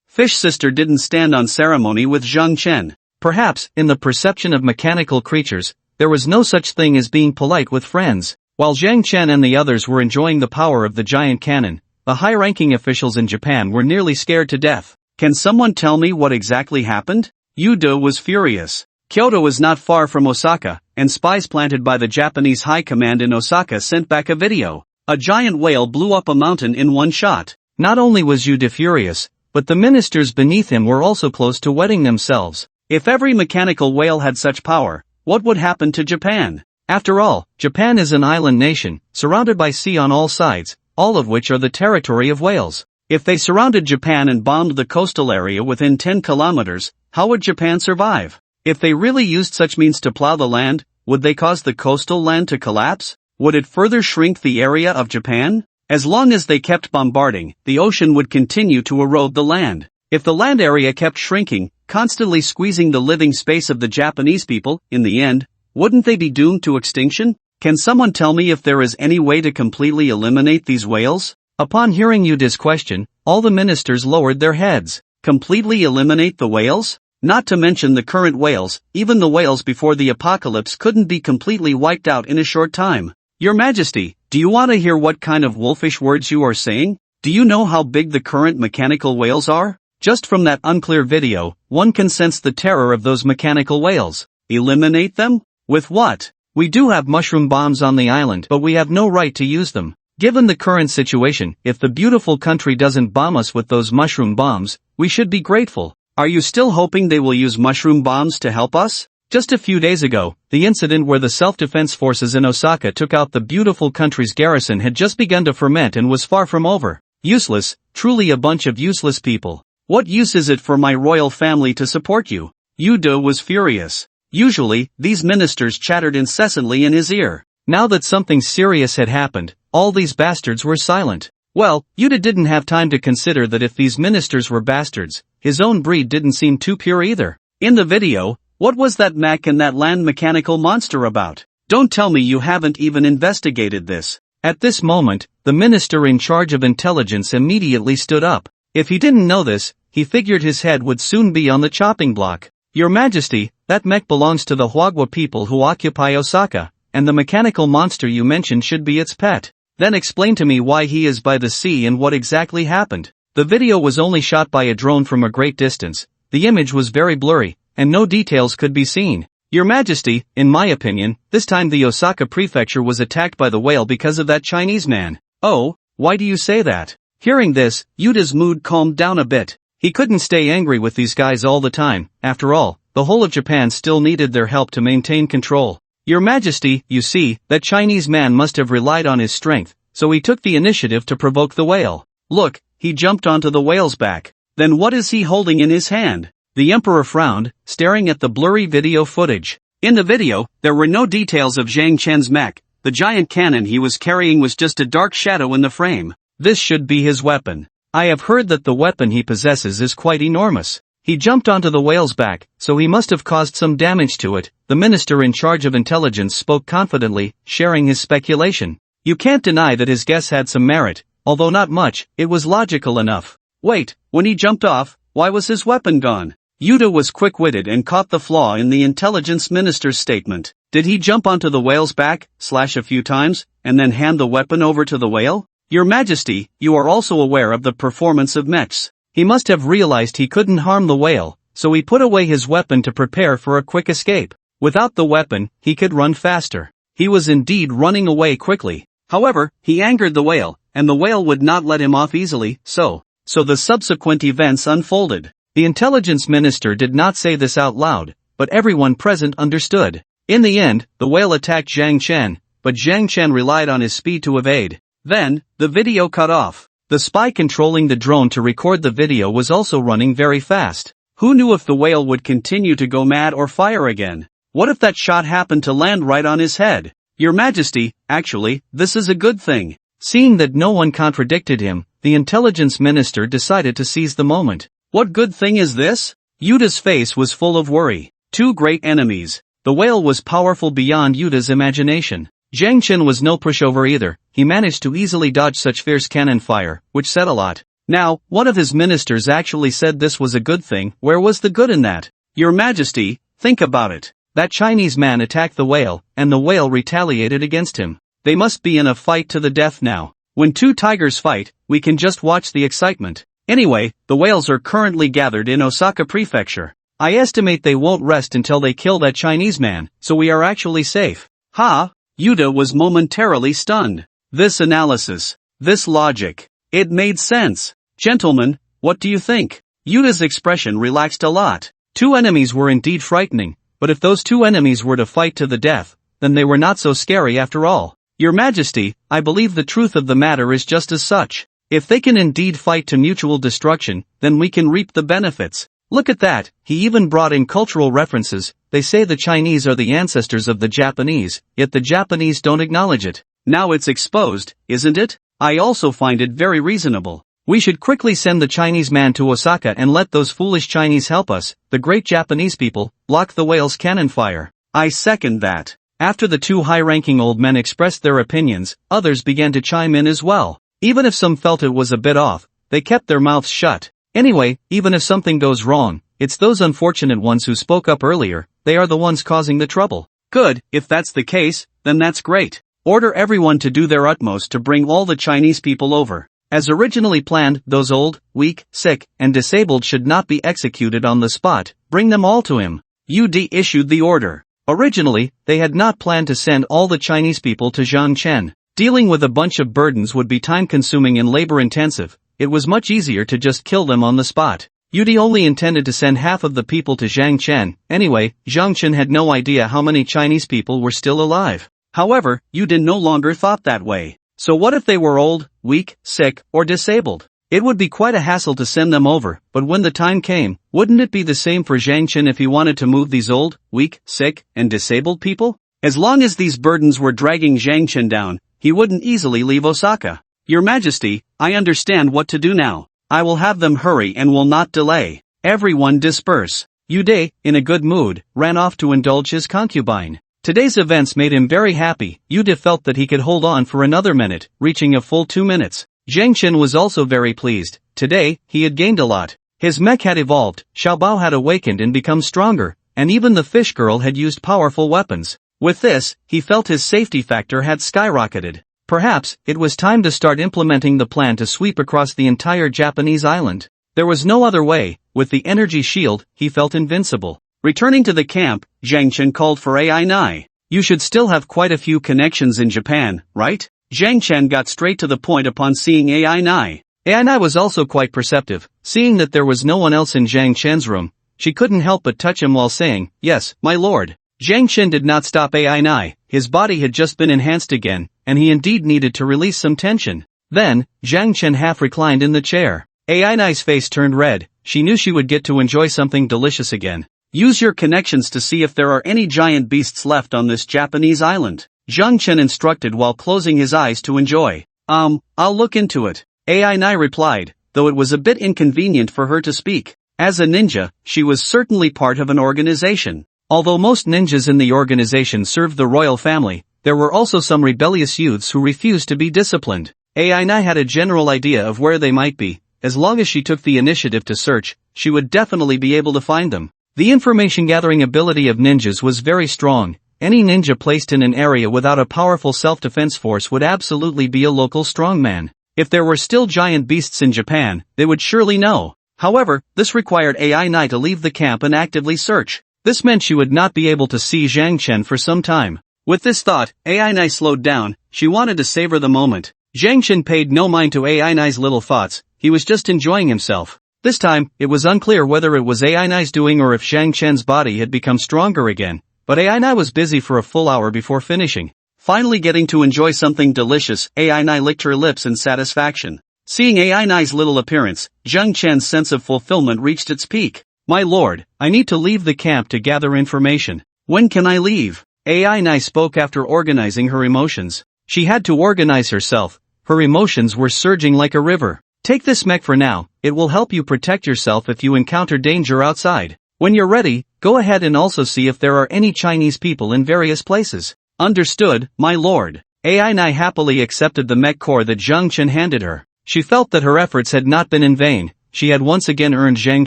Fish Sister didn't stand on ceremony with Zhang Chen. Perhaps, in the perception of mechanical creatures, there was no such thing as being polite with friends. While Zhang Chen and the others were enjoying the power of the giant cannon, the high-ranking officials in Japan were nearly scared to death. Can someone tell me what exactly happened? Yuda was furious. Kyoto is not far from Osaka, and spies planted by the Japanese high command in Osaka sent back a video. A giant whale blew up a mountain in one shot. Not only was Yuda furious, but the ministers beneath him were also close to wetting themselves. If every mechanical whale had such power, what would happen to Japan? After all, Japan is an island nation, surrounded by sea on all sides, all of which are the territory of whales. If they surrounded Japan and bombed the coastal area within 10 kilometers, how would Japan survive? If they really used such means to plow the land, would they cause the coastal land to collapse? Would it further shrink the area of Japan? As long as they kept bombarding, the ocean would continue to erode the land. If the land area kept shrinking, constantly squeezing the living space of the Japanese people, in the end, wouldn't they be doomed to extinction? Can someone tell me if there is any way to completely eliminate these whales? Upon hearing Yuda's question, all the ministers lowered their heads. Completely eliminate the whales? Not to mention the current whales, even the whales before the apocalypse couldn't be completely wiped out in a short time. Your Majesty, do you want to hear what kind of wolfish words you are saying? Do you know how big the current mechanical whales are? Just from that unclear video, one can sense the terror of those mechanical whales. Eliminate them? With what? We do have mushroom bombs on the island, but we have no right to use them. Given the current situation, if the beautiful country doesn't bomb us with those mushroom bombs, we should be grateful. Are you still hoping they will use mushroom bombs to help us? Just a few days ago, the incident where the self-defense forces in Osaka took out the beautiful country's garrison had just begun to ferment and was far from over. Useless, truly a bunch of useless people. What use is it for my royal family to support you? Yuda was furious. Usually, these ministers chattered incessantly in his ear. Now that something serious had happened, all these bastards were silent. Well, Yuda didn't have time to consider that if these ministers were bastards, his own breed didn't seem too pure either. In the video, what was that mech and that land mechanical monster about? Don't tell me you haven't even investigated this. At this moment, the minister in charge of intelligence immediately stood up. If he didn't know this, he figured his head would soon be on the chopping block. Your Majesty, that mech belongs to the Hwagwa people who occupy Osaka, and the mechanical monster you mentioned should be its pet. Then explain to me why he is by the sea and what exactly happened. The video was only shot by a drone from a great distance, the image was very blurry, and no details could be seen. Your Majesty, in my opinion, this time the Osaka prefecture was attacked by the whale because of that Chinese man. Oh, why do you say that? Hearing this, Yuda's mood calmed down a bit. He couldn't stay angry with these guys all the time. After all, the whole of Japan still needed their help to maintain control. Your Majesty, you see, that Chinese man must have relied on his strength, so he took the initiative to provoke the whale. Look, he jumped onto the whale's back. Then what is he holding in his hand? The emperor frowned, staring at the blurry video footage. In the video, there were no details of Zhang Chen's mech. The giant cannon he was carrying was just a dark shadow in the frame. This should be his weapon. I have heard that the weapon he possesses is quite enormous. He jumped onto the whale's back, so he must have caused some damage to it. The minister in charge of intelligence spoke confidently, sharing his speculation. You can't deny that his guess had some merit, although not much, it was logical enough. Wait, when he jumped off, why was his weapon gone? Yuda was quick-witted and caught the flaw in the intelligence minister's statement. Did he jump onto the whale's back, slash a few times, and then hand the weapon over to the whale? Your Majesty, you are also aware of the performance of mechs. He must have realized he couldn't harm the whale, so he put away his weapon to prepare for a quick escape. Without the weapon, he could run faster. He was indeed running away quickly. However, he angered the whale, and the whale would not let him off easily, so the subsequent events unfolded. The intelligence minister did not say this out loud, but everyone present understood. In the end, the whale attacked Zhang Chen, but Zhang Chen relied on his speed to evade. Then, the video cut off. The spy controlling the drone to record the video was also running very fast. Who knew if the whale would continue to go mad or fire again? What if that shot happened to land right on his head? Your Majesty, actually, this is a good thing. Seeing that no one contradicted him, the intelligence minister decided to seize the moment. What good thing is this? Yuda's face was full of worry. Two great enemies. The whale was powerful beyond Yuda's imagination. Zhang Chen was no pushover either. He managed to easily dodge such fierce cannon fire, which said a lot. Now, one of his ministers actually said this was a good thing. Where was the good in that? Your Majesty, think about it. That Chinese man attacked the whale, and the whale retaliated against him. They must be in a fight to the death now. When two tigers fight, we can just watch the excitement. Anyway, the whales are currently gathered in Osaka Prefecture. I estimate they won't rest until they kill that Chinese man, so we are actually safe. Ha! Yuda was momentarily stunned. This analysis, this logic, it made sense. Gentlemen, what do you think? Yuda's expression relaxed a lot. Two enemies were indeed frightening, but if those two enemies were to fight to the death, then they were not so scary after all. Your Majesty, I believe the truth of the matter is just as such. If they can indeed fight to mutual destruction, then we can reap the benefits. Look at that, he even brought in cultural references. They say the Chinese are the ancestors of the Japanese, yet the Japanese don't acknowledge it. Now it's exposed, isn't it? I also find it very reasonable. We should quickly send the Chinese man to Osaka and let those foolish Chinese help us, the great Japanese people, block the whale's cannon fire. I second that. After the two high-ranking old men expressed their opinions, others began to chime in as well. Even if some felt it was a bit off, they kept their mouths shut. Anyway, even if something goes wrong, it's those unfortunate ones who spoke up earlier, they are the ones causing the trouble. Good, if that's the case, then that's great. Order everyone to do their utmost to bring all the Chinese people over. As originally planned, those old, weak, sick, and disabled should not be executed on the spot. Bring them all to him. UD issued the order. Originally, they had not planned to send all the Chinese people to Zhang Chen. Dealing with a bunch of burdens would be time-consuming and labor-intensive. It was much easier to just kill them on the spot. Yudi only intended to send half of the people to Zhang Chen. Anyway, Zhang Chen had no idea how many Chinese people were still alive. However, Yudi no longer thought that way. So what if they were old, weak, sick, or disabled? It would be quite a hassle to send them over, but when the time came, wouldn't it be the same for Zhang Chen if he wanted to move these old, weak, sick, and disabled people? As long as these burdens were dragging Zhang Chen down, he wouldn't easily leave Osaka. Your Majesty, I understand what to do now. I will have them hurry and will not delay. Everyone disperse. Yude, in a good mood, ran off to indulge his concubine. Today's events made him very happy. Yude felt that he could hold on for another minute, reaching a full 2 minutes. Zhang Chen was also very pleased. Today, he had gained a lot. His mech had evolved, Xiaobao had awakened and become stronger, and even the fish girl had used powerful weapons. With this, he felt his safety factor had skyrocketed. Perhaps, it was time to start implementing the plan to sweep across the entire Japanese island. There was no other way. With the energy shield, he felt invincible. Returning to the camp, Zhang Chen called for AI9. You should still have quite a few connections in Japan, right? Zhang Chen got straight to the point upon seeing AI9. AI9 was also quite perceptive. Seeing that there was no one else in Zhang Chen's room, she couldn't help but touch him while saying, "Yes, my lord." Zhang Chen did not stop AI9. His body had just been enhanced again, and he indeed needed to release some tension. Then, Zhang Chen half reclined in the chair. AI9's face turned red. She knew she would get to enjoy something delicious again. Use your connections to see if there are any giant beasts left on this Japanese island. Zhang Chen instructed while closing his eyes to enjoy. I'll look into it. AI9 replied, though it was a bit inconvenient for her to speak. As a ninja, she was certainly part of an organization. Although most ninjas in the organization served the royal family, there were also some rebellious youths who refused to be disciplined. AI9 had a general idea of where they might be. As long as she took the initiative to search, she would definitely be able to find them. The information-gathering ability of ninjas was very strong. Any ninja placed in an area without a powerful self-defense force would absolutely be a local strongman. If there were still giant beasts in Japan, they would surely know. However, this required AI Nai to leave the camp and actively search. This meant she would not be able to see Zhang Chen for some time. With this thought, AI Nai slowed down. She wanted to savor the moment. Zhang Chen paid no mind to AI Nai's little thoughts. He was just enjoying himself. This time, it was unclear whether it was AI Nai's doing or if Zhang Chen's body had become stronger again, but AI Nai was busy for a full hour before finishing. Finally getting to enjoy something delicious, AI Nai licked her lips in satisfaction. Seeing AI Nai's little appearance, Zhang Chen's sense of fulfillment reached its peak. My lord, I need to leave the camp to gather information. When can I leave? AI Nai spoke after organizing her emotions. She had to organize herself. Her emotions were surging like a river. Take this mech for now, it will help you protect yourself if you encounter danger outside. When you're ready, go ahead and also see if there are any Chinese people in various places. Understood, my lord. AI Nai happily accepted the mech core that Zhang Chen handed her. She felt that her efforts had not been in vain. She had once again earned Zhang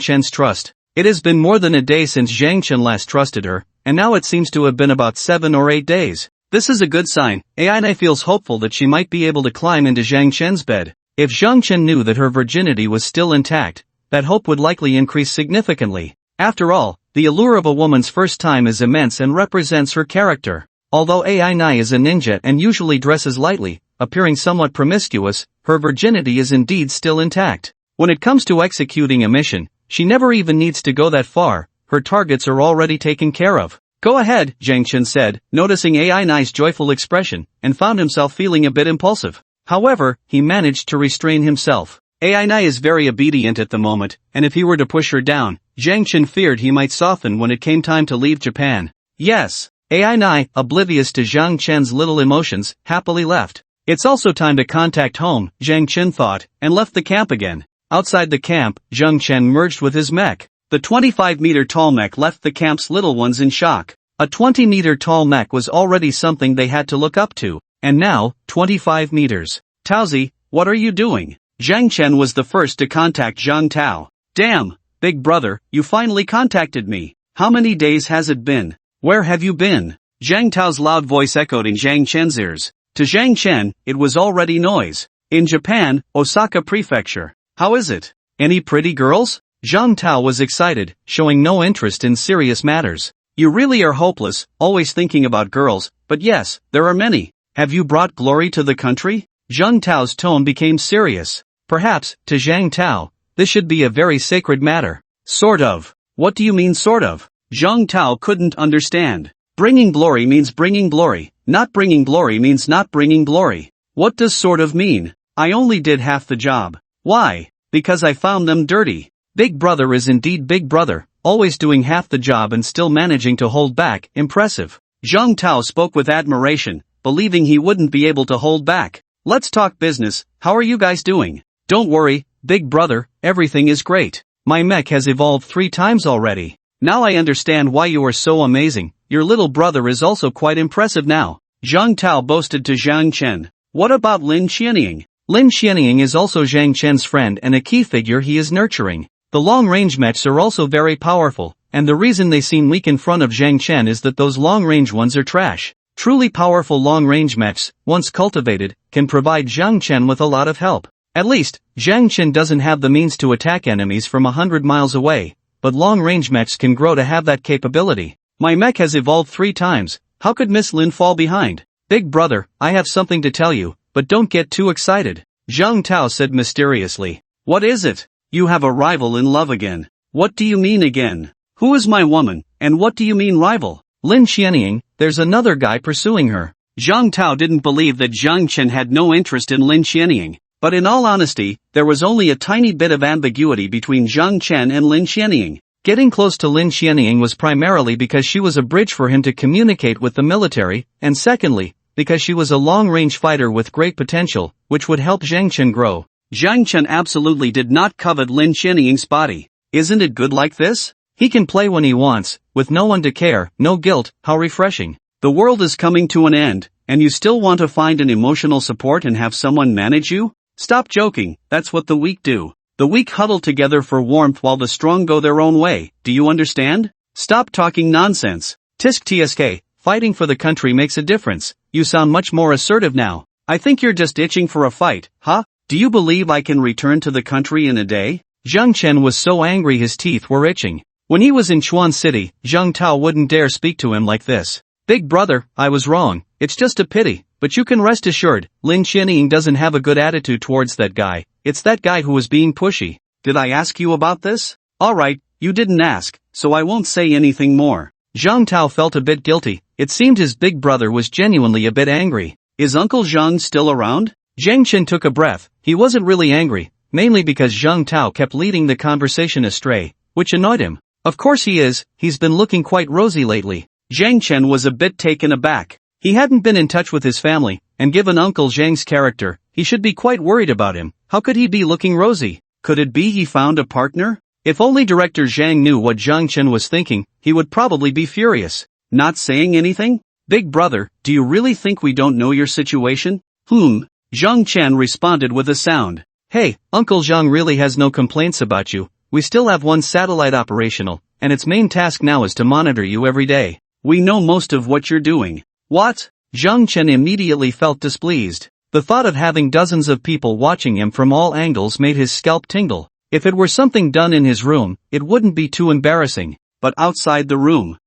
Chen's trust. It has been more than a day since Zhang Chen last trusted her, and now it seems to have been about 7 or 8 days. This is a good sign. AI Nai feels hopeful that she might be able to climb into Zhang Chen's bed. If Zhang Chen knew that her virginity was still intact, that hope would likely increase significantly. After all, the allure of a woman's first time is immense and represents her character. Although AI Nai is a ninja and usually dresses lightly, appearing somewhat promiscuous, her virginity is indeed still intact. When it comes to executing a mission, she never even needs to go that far. Her targets are already taken care of. Go ahead, Zhang Chen said, noticing AI Nai's joyful expression, and found himself feeling a bit impulsive. However, he managed to restrain himself. AI Nai is very obedient at the moment, and if he were to push her down, Zhang Chen feared he might soften when it came time to leave Japan. Yes. AI Nai, oblivious to Zhang Chen's little emotions, happily left. It's also time to contact home, Zhang Chen thought, and left the camp again. Outside the camp, Zhang Chen merged with his mech. The 25-meter-tall mech left the camp's little ones in shock. A 20-meter-tall mech was already something they had to look up to, and now, 25 meters. Taozi, what are you doing? Zhang Chen was the first to contact Zhang Tao. Damn, big brother, you finally contacted me. How many days has it been? Where have you been? Zhang Tao's loud voice echoed in Zhang Chen's ears. To Zhang Chen, it was already noise. In Japan, Osaka Prefecture. How is it? Any pretty girls? Zhang Tao was excited, showing no interest in serious matters. You really are hopeless, always thinking about girls, but yes, there are many. Have you brought glory to the country? Zhang Tao's tone became serious. Perhaps, to Zhang Tao, this should be a very sacred matter. Sort of. What do you mean sort of? Zhang Tao couldn't understand. Bringing glory means bringing glory. Not bringing glory means not bringing glory. What does sort of mean? I only did half the job. Why? Because I found them dirty. Big brother is indeed big brother, always doing half the job and still managing to hold back. Impressive. Zhang Tao spoke with admiration, believing he wouldn't be able to hold back. Let's talk business. How are you guys doing? Don't worry, big brother, everything is great. My mech has evolved 3 times already. Now I understand why you are so amazing. Your little brother is also quite impressive now. Zhang Tao boasted to Zhang Chen. What about Lin Xianying? Lin Xianying is also Zhang Chen's friend and a key figure he is nurturing. The long-range mechs are also very powerful, and the reason they seem weak in front of Zhang Chen is that those long-range ones are trash. Truly powerful long-range mechs, once cultivated, can provide Zhang Chen with a lot of help. At least, Zhang Chen doesn't have the means to attack enemies from 100 miles away, but long-range mechs can grow to have that capability. My mech has evolved 3 times, how could Miss Lin fall behind? Big brother, I have something to tell you, but don't get too excited. Zhang Tao said mysteriously. What is it? You have a rival in love again. What do you mean again? Who is my woman, and what do you mean rival? Lin Xianying, there's another guy pursuing her. Zhang Tao didn't believe that Zhang Chen had no interest in Lin Xianying, but in all honesty, there was only a tiny bit of ambiguity between Zhang Chen and Lin Xianying. Getting close to Lin Xianying was primarily because she was a bridge for him to communicate with the military, and secondly, because she was a long-range fighter with great potential, which would help Zhang Chen grow. Zhang Chen absolutely did not covet Lin Xianying's body. Isn't it good like this? He can play when he wants, with no one to care, no guilt, how refreshing. The world is coming to an end, and you still want to find an emotional support and have someone manage you? Stop joking, that's what the weak do. The weak huddle together for warmth while the strong go their own way, do you understand? Stop talking nonsense. Tisk tsk, fighting for the country makes a difference. You sound much more assertive now. I think you're just itching for a fight, huh? Do you believe I can return to the country in a day? Zhang Chen was so angry his teeth were itching. When he was in Chuan City, Zhang Tao wouldn't dare speak to him like this. Big brother, I was wrong, it's just a pity, but you can rest assured, Lin Qianying doesn't have a good attitude towards that guy, it's that guy who was being pushy. Did I ask you about this? Alright, you didn't ask, so I won't say anything more. Zhang Tao felt a bit guilty, it seemed his big brother was genuinely a bit angry. Is Uncle Zhang still around? Zhang Chen took a breath, he wasn't really angry, mainly because Zhang Tao kept leading the conversation astray, which annoyed him. Of course he is, he's been looking quite rosy lately. Zhang Chen was a bit taken aback. He hadn't been in touch with his family, and given Uncle Zhang's character, he should be quite worried about him. How could he be looking rosy? Could it be he found a partner? If only Director Zhang knew what Zhang Chen was thinking, he would probably be furious. Not saying anything? Big brother, do you really think we don't know your situation? Zhang Chen responded with a sound. Hey, Uncle Zhang really has no complaints about you. We still have one satellite operational, and its main task now is to monitor you every day. We know most of what you're doing. What? Zhang Chen immediately felt displeased. The thought of having dozens of people watching him from all angles made his scalp tingle. If it were something done in his room, it wouldn't be too embarrassing. But outside the room.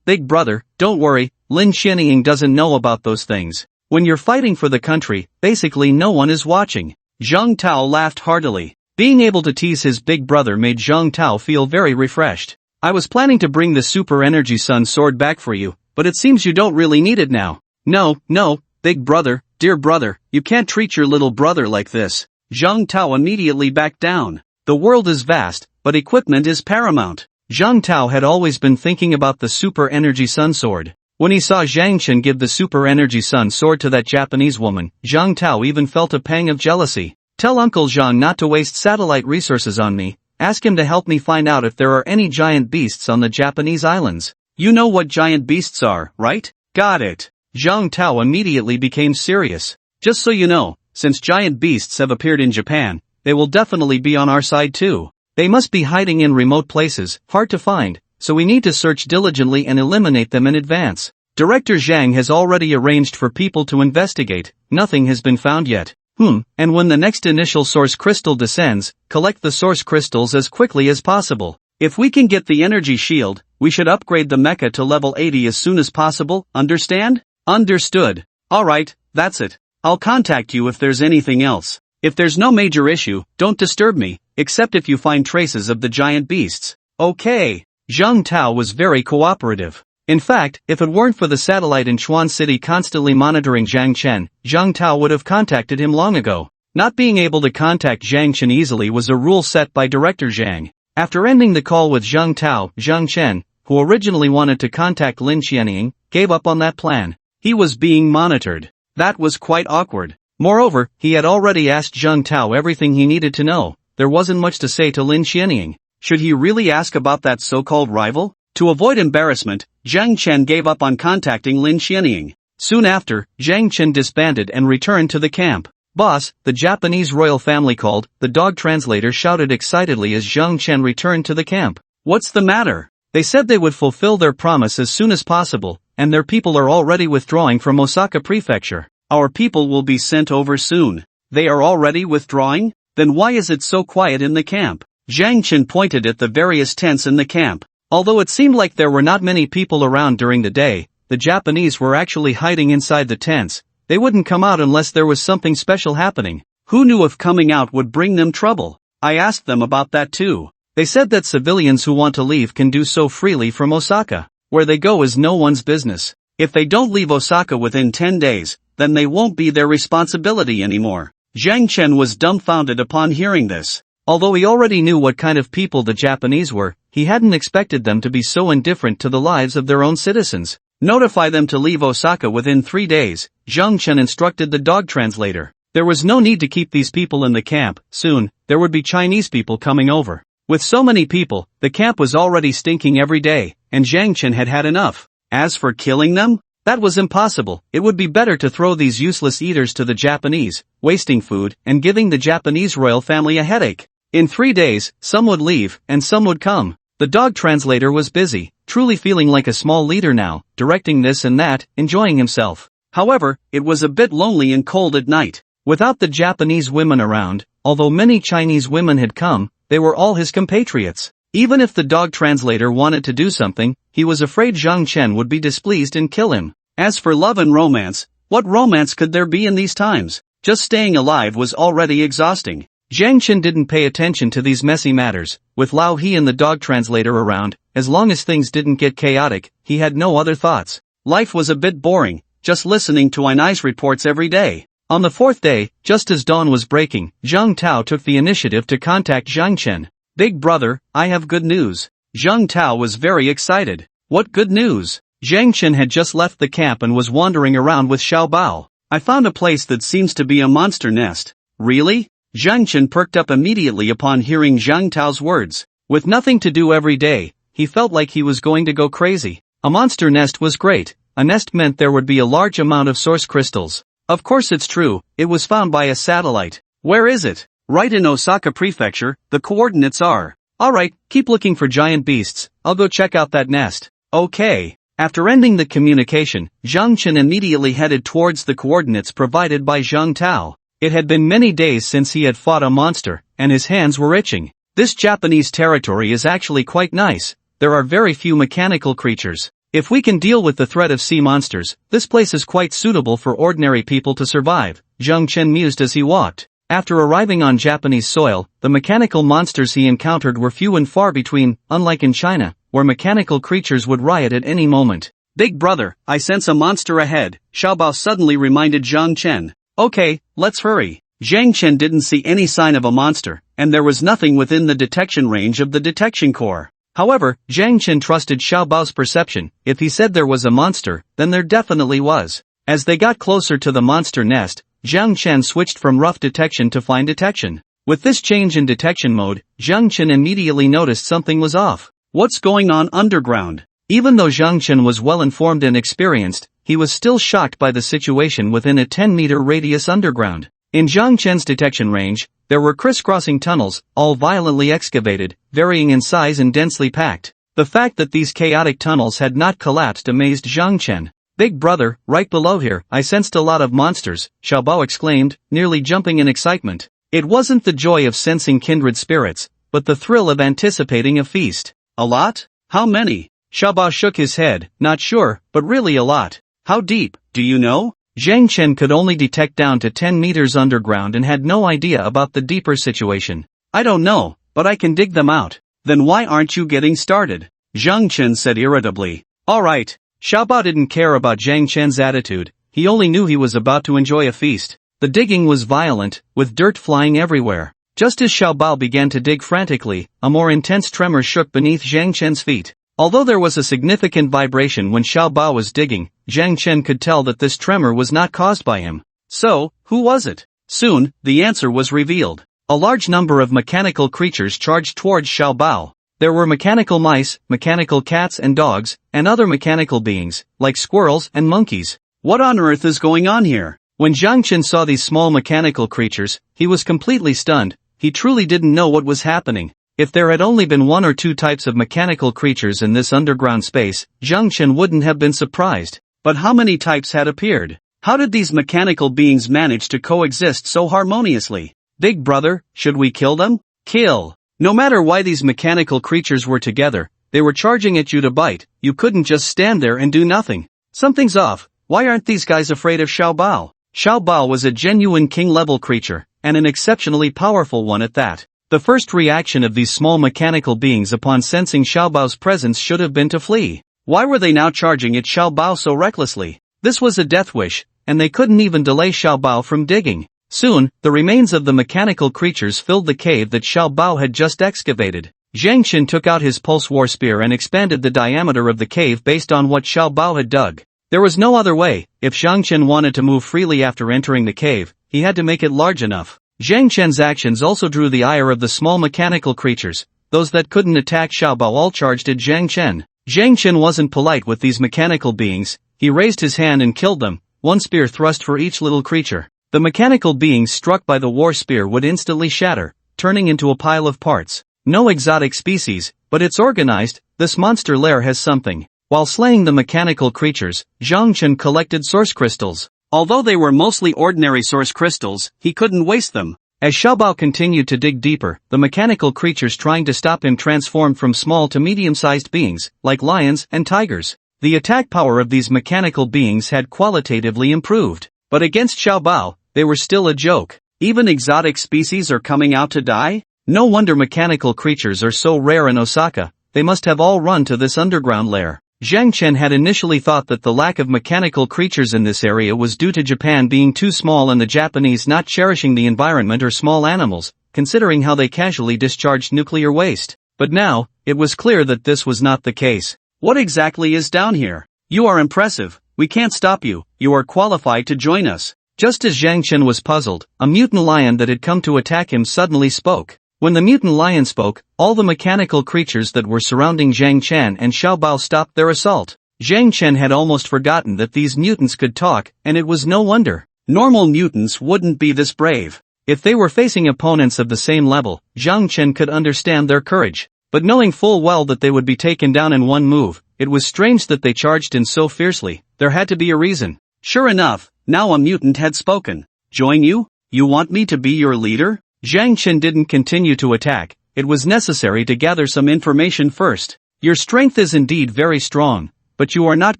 Big brother, don't worry, Lin Qianying doesn't know about those things. When you're fighting for the country, basically no one is watching. Zhang Tao laughed heartily. Being able to tease his big brother made Zhang Tao feel very refreshed. I was planning to bring the Super Energy Sun sword back for you, but it seems you don't really need it now. No, big brother, dear brother, you can't treat your little brother like this. Zhang Tao immediately backed down. The world is vast, but equipment is paramount. Zhang Tao had always been thinking about the Super Energy Sun sword. When he saw Zhang Chen give the Super Energy Sun sword to that Japanese woman, Zhang Tao even felt a pang of jealousy. Tell Uncle Zhang not to waste satellite resources on me. Ask him to help me find out if there are any giant beasts on the Japanese islands. You know what giant beasts are, right? Got it. Zhang Tao immediately became serious. Just so you know, since giant beasts have appeared in Japan, they will definitely be on our side too. They must be hiding in remote places, hard to find, so we need to search diligently and eliminate them in advance. Director Zhang has already arranged for people to investigate, nothing has been found yet. And when the next initial source crystal descends, collect the source crystals as quickly as possible. If we can get the energy shield, we should upgrade the mecha to level 80 as soon as possible, understand? Understood. Alright, that's it. I'll contact you if there's anything else. If there's no major issue, don't disturb me, except if you find traces of the giant beasts. Okay. Zhang Tao was very cooperative. In fact, if it weren't for the satellite in Chuan City constantly monitoring Zhang Chen, Zhang Tao would have contacted him long ago. Not being able to contact Zhang Chen easily was a rule set by Director Zhang. After ending the call with Zhang Tao, Zhang Chen, who originally wanted to contact Lin Qianying, gave up on that plan. He was being monitored. That was quite awkward. Moreover, he had already asked Zhang Tao everything he needed to know. There wasn't much to say to Lin Qianying. Should he really ask about that so-called rival? To avoid embarrassment, Zhang Chen gave up on contacting Lin Qianying. Soon after, Zhang Chen disbanded and returned to the camp. Boss, the Japanese royal family called, the dog translator shouted excitedly as Zhang Chen returned to the camp. What's the matter? They said they would fulfill their promise as soon as possible, and their people are already withdrawing from Osaka Prefecture. Our people will be sent over soon. They are already withdrawing? Then why is it so quiet in the camp? Zhang Chen pointed at the various tents in the camp. Although it seemed like there were not many people around during the day, the Japanese were actually hiding inside the tents. They wouldn't come out unless there was something special happening. Who knew if coming out would bring them trouble? I asked them about that too. They said that civilians who want to leave can do so freely from Osaka. Where they go is no one's business. If they don't leave Osaka within 10 days, then they won't be their responsibility anymore. Zhang Chen was dumbfounded upon hearing this. Although he already knew what kind of people the Japanese were, he hadn't expected them to be so indifferent to the lives of their own citizens. Notify them to leave Osaka within 3 days, Zhang Chen instructed the dog translator. There was no need to keep these people in the camp. Soon, there would be Chinese people coming over. With so many people, the camp was already stinking every day, and Zhang Chen had had enough. As for killing them? That was impossible. It would be better to throw these useless eaters to the Japanese, wasting food and giving the Japanese royal family a headache. In 3 days, some would leave, and some would come. The dog translator was busy, truly feeling like a small leader now, directing this and that, enjoying himself. However, it was a bit lonely and cold at night. Without the Japanese women around, Although many Chinese women had come, they were all his compatriots. Even if the dog translator wanted to do something, he was afraid Zhang Chen would be displeased and kill him. As for love and romance, what romance could there be in these times? Just staying alive was already exhausting. Zhang Chen didn't pay attention to these messy matters. With Lao He and the dog translator around, as long as things didn't get chaotic, he had no other thoughts. Life was a bit boring, just listening to Ainai's reports every day. On the fourth day, just as dawn was breaking, Zhang Tao took the initiative to contact Zhang Chen. Big brother, I have good news. Zhang Tao was very excited. What good news? Zhang Chen had just left the camp and was wandering around with Xiao Bao. I found a place that seems to be a monster nest. Really? Zhang Chen perked up immediately upon hearing Zhang Tao's words. With nothing to do every day, he felt like he was going to go crazy. A monster nest was great. A nest meant there would be a large amount of source crystals. Of course it's true, it was found by a satellite. Where is it? Right in Osaka Prefecture, the coordinates are. Alright, keep looking for giant beasts, I'll go check out that nest. Okay. After ending the communication, Zhang Chen immediately headed towards the coordinates provided by Zhang Tao. It had been many days since he had fought a monster, and his hands were itching. This Japanese territory is actually quite nice. There are very few mechanical creatures. If we can deal with the threat of sea monsters, this place is quite suitable for ordinary people to survive, Zhang Chen mused as he walked. After arriving on Japanese soil, the mechanical monsters he encountered were few and far between, unlike in China, where mechanical creatures would riot at any moment. Big brother, I sense a monster ahead, Xiaobao suddenly reminded Zhang Chen. Okay, let's hurry. Zhang Chen didn't see any sign of a monster, and there was nothing within the detection range of the detection core. However, Zhang Chen trusted Xiaobao's perception. If he said there was a monster, then there definitely was. As they got closer to the monster nest, Zhang Chen switched from rough detection to fine detection. With this change in detection mode, Zhang Chen immediately noticed something was off. What's going on underground? Even though Zhang Chen was well informed and experienced, he was still shocked by the situation within a 10-meter radius underground. In Zhang Chen's detection range, there were crisscrossing tunnels, all violently excavated, varying in size and densely packed. The fact that these chaotic tunnels had not collapsed amazed Zhang Chen. Big brother, right below here, I sensed a lot of monsters, Xiaobao exclaimed, nearly jumping in excitement. It wasn't the joy of sensing kindred spirits, but the thrill of anticipating a feast. A lot? How many? Xiaobao shook his head, not sure, but really a lot. How deep, do you know? Zhang Chen could only detect down to 10 meters underground and had no idea about the deeper situation. I don't know, but I can dig them out. Then why aren't you getting started? Zhang Chen said irritably. Alright. Xiaobao didn't care about Zhang Chen's attitude, he only knew he was about to enjoy a feast. The digging was violent, with dirt flying everywhere. Just as Xiaobao began to dig frantically, a more intense tremor shook beneath Zhang Chen's feet. Although there was a significant vibration when Xiaobao was digging, Zhang Chen could tell that this tremor was not caused by him. So, who was it? Soon, the answer was revealed. A large number of mechanical creatures charged towards Xiaobao. There were mechanical mice, mechanical cats and dogs, and other mechanical beings, like squirrels and monkeys. What on earth is going on here? When Zhang Chen saw these small mechanical creatures, he was completely stunned. He truly didn't know what was happening. If there had only been one or two types of mechanical creatures in this underground space, Zhang Chen wouldn't have been surprised. But how many types had appeared? How did these mechanical beings manage to coexist so harmoniously? Big brother, should we kill them? Kill. No matter why these mechanical creatures were together, they were charging at you to bite. You couldn't just stand there and do nothing. Something's off. Why aren't these guys afraid of Xiaobao? Xiaobao was a genuine king-level creature, and an exceptionally powerful one at that. The first reaction of these small mechanical beings upon sensing Xiaobao's presence should have been to flee. Why were they now charging at Xiaobao so recklessly? This was a death wish, and they couldn't even delay Xiaobao from digging. Soon, the remains of the mechanical creatures filled the cave that Xiaobao had just excavated. Zhang Chen took out his pulse war spear and expanded the diameter of the cave based on what Xiaobao had dug. There was no other way. If Zhang Chen wanted to move freely after entering the cave, he had to make it large enough. Zhang Chen's actions also drew the ire of the small mechanical creatures. Those that couldn't attack Xiaobao all charged at Zhang Chen. Zhang Chen wasn't polite with these mechanical beings. He raised his hand and killed them, one spear thrust for each little creature. The mechanical beings struck by the war spear would instantly shatter, turning into a pile of parts. No exotic species, but it's organized. This monster lair has something. While slaying the mechanical creatures, Zhang Chen collected source crystals. Although they were mostly ordinary source crystals, he couldn't waste them. As Xiaobao continued to dig deeper, the mechanical creatures trying to stop him transformed from small to medium-sized beings, like lions and tigers. The attack power of these mechanical beings had qualitatively improved. But against Xiaobao, they were still a joke. Even exotic species are coming out to die? No wonder mechanical creatures are so rare in Osaka, they must have all run to this underground lair. Zhang Chen had initially thought that the lack of mechanical creatures in this area was due to Japan being too small and the Japanese not cherishing the environment or small animals, considering how they casually discharged nuclear waste. But now, it was clear that this was not the case. What exactly is down here? You are impressive, we can't stop you, you are qualified to join us. Just as Zhang Chen was puzzled, a mutant lion that had come to attack him suddenly spoke. When the mutant lion spoke, all the mechanical creatures that were surrounding Zhang Chen and Xiaobao stopped their assault. Zhang Chen had almost forgotten that these mutants could talk, and it was no wonder. Normal mutants wouldn't be this brave. If they were facing opponents of the same level, Zhang Chen could understand their courage. But knowing full well that they would be taken down in one move, it was strange that they charged in so fiercely. There had to be a reason. Sure enough, now a mutant had spoken. Join you? You want me to be your leader? Zhang Chen didn't continue to attack. It was necessary to gather some information first. Your strength is indeed very strong, but you are not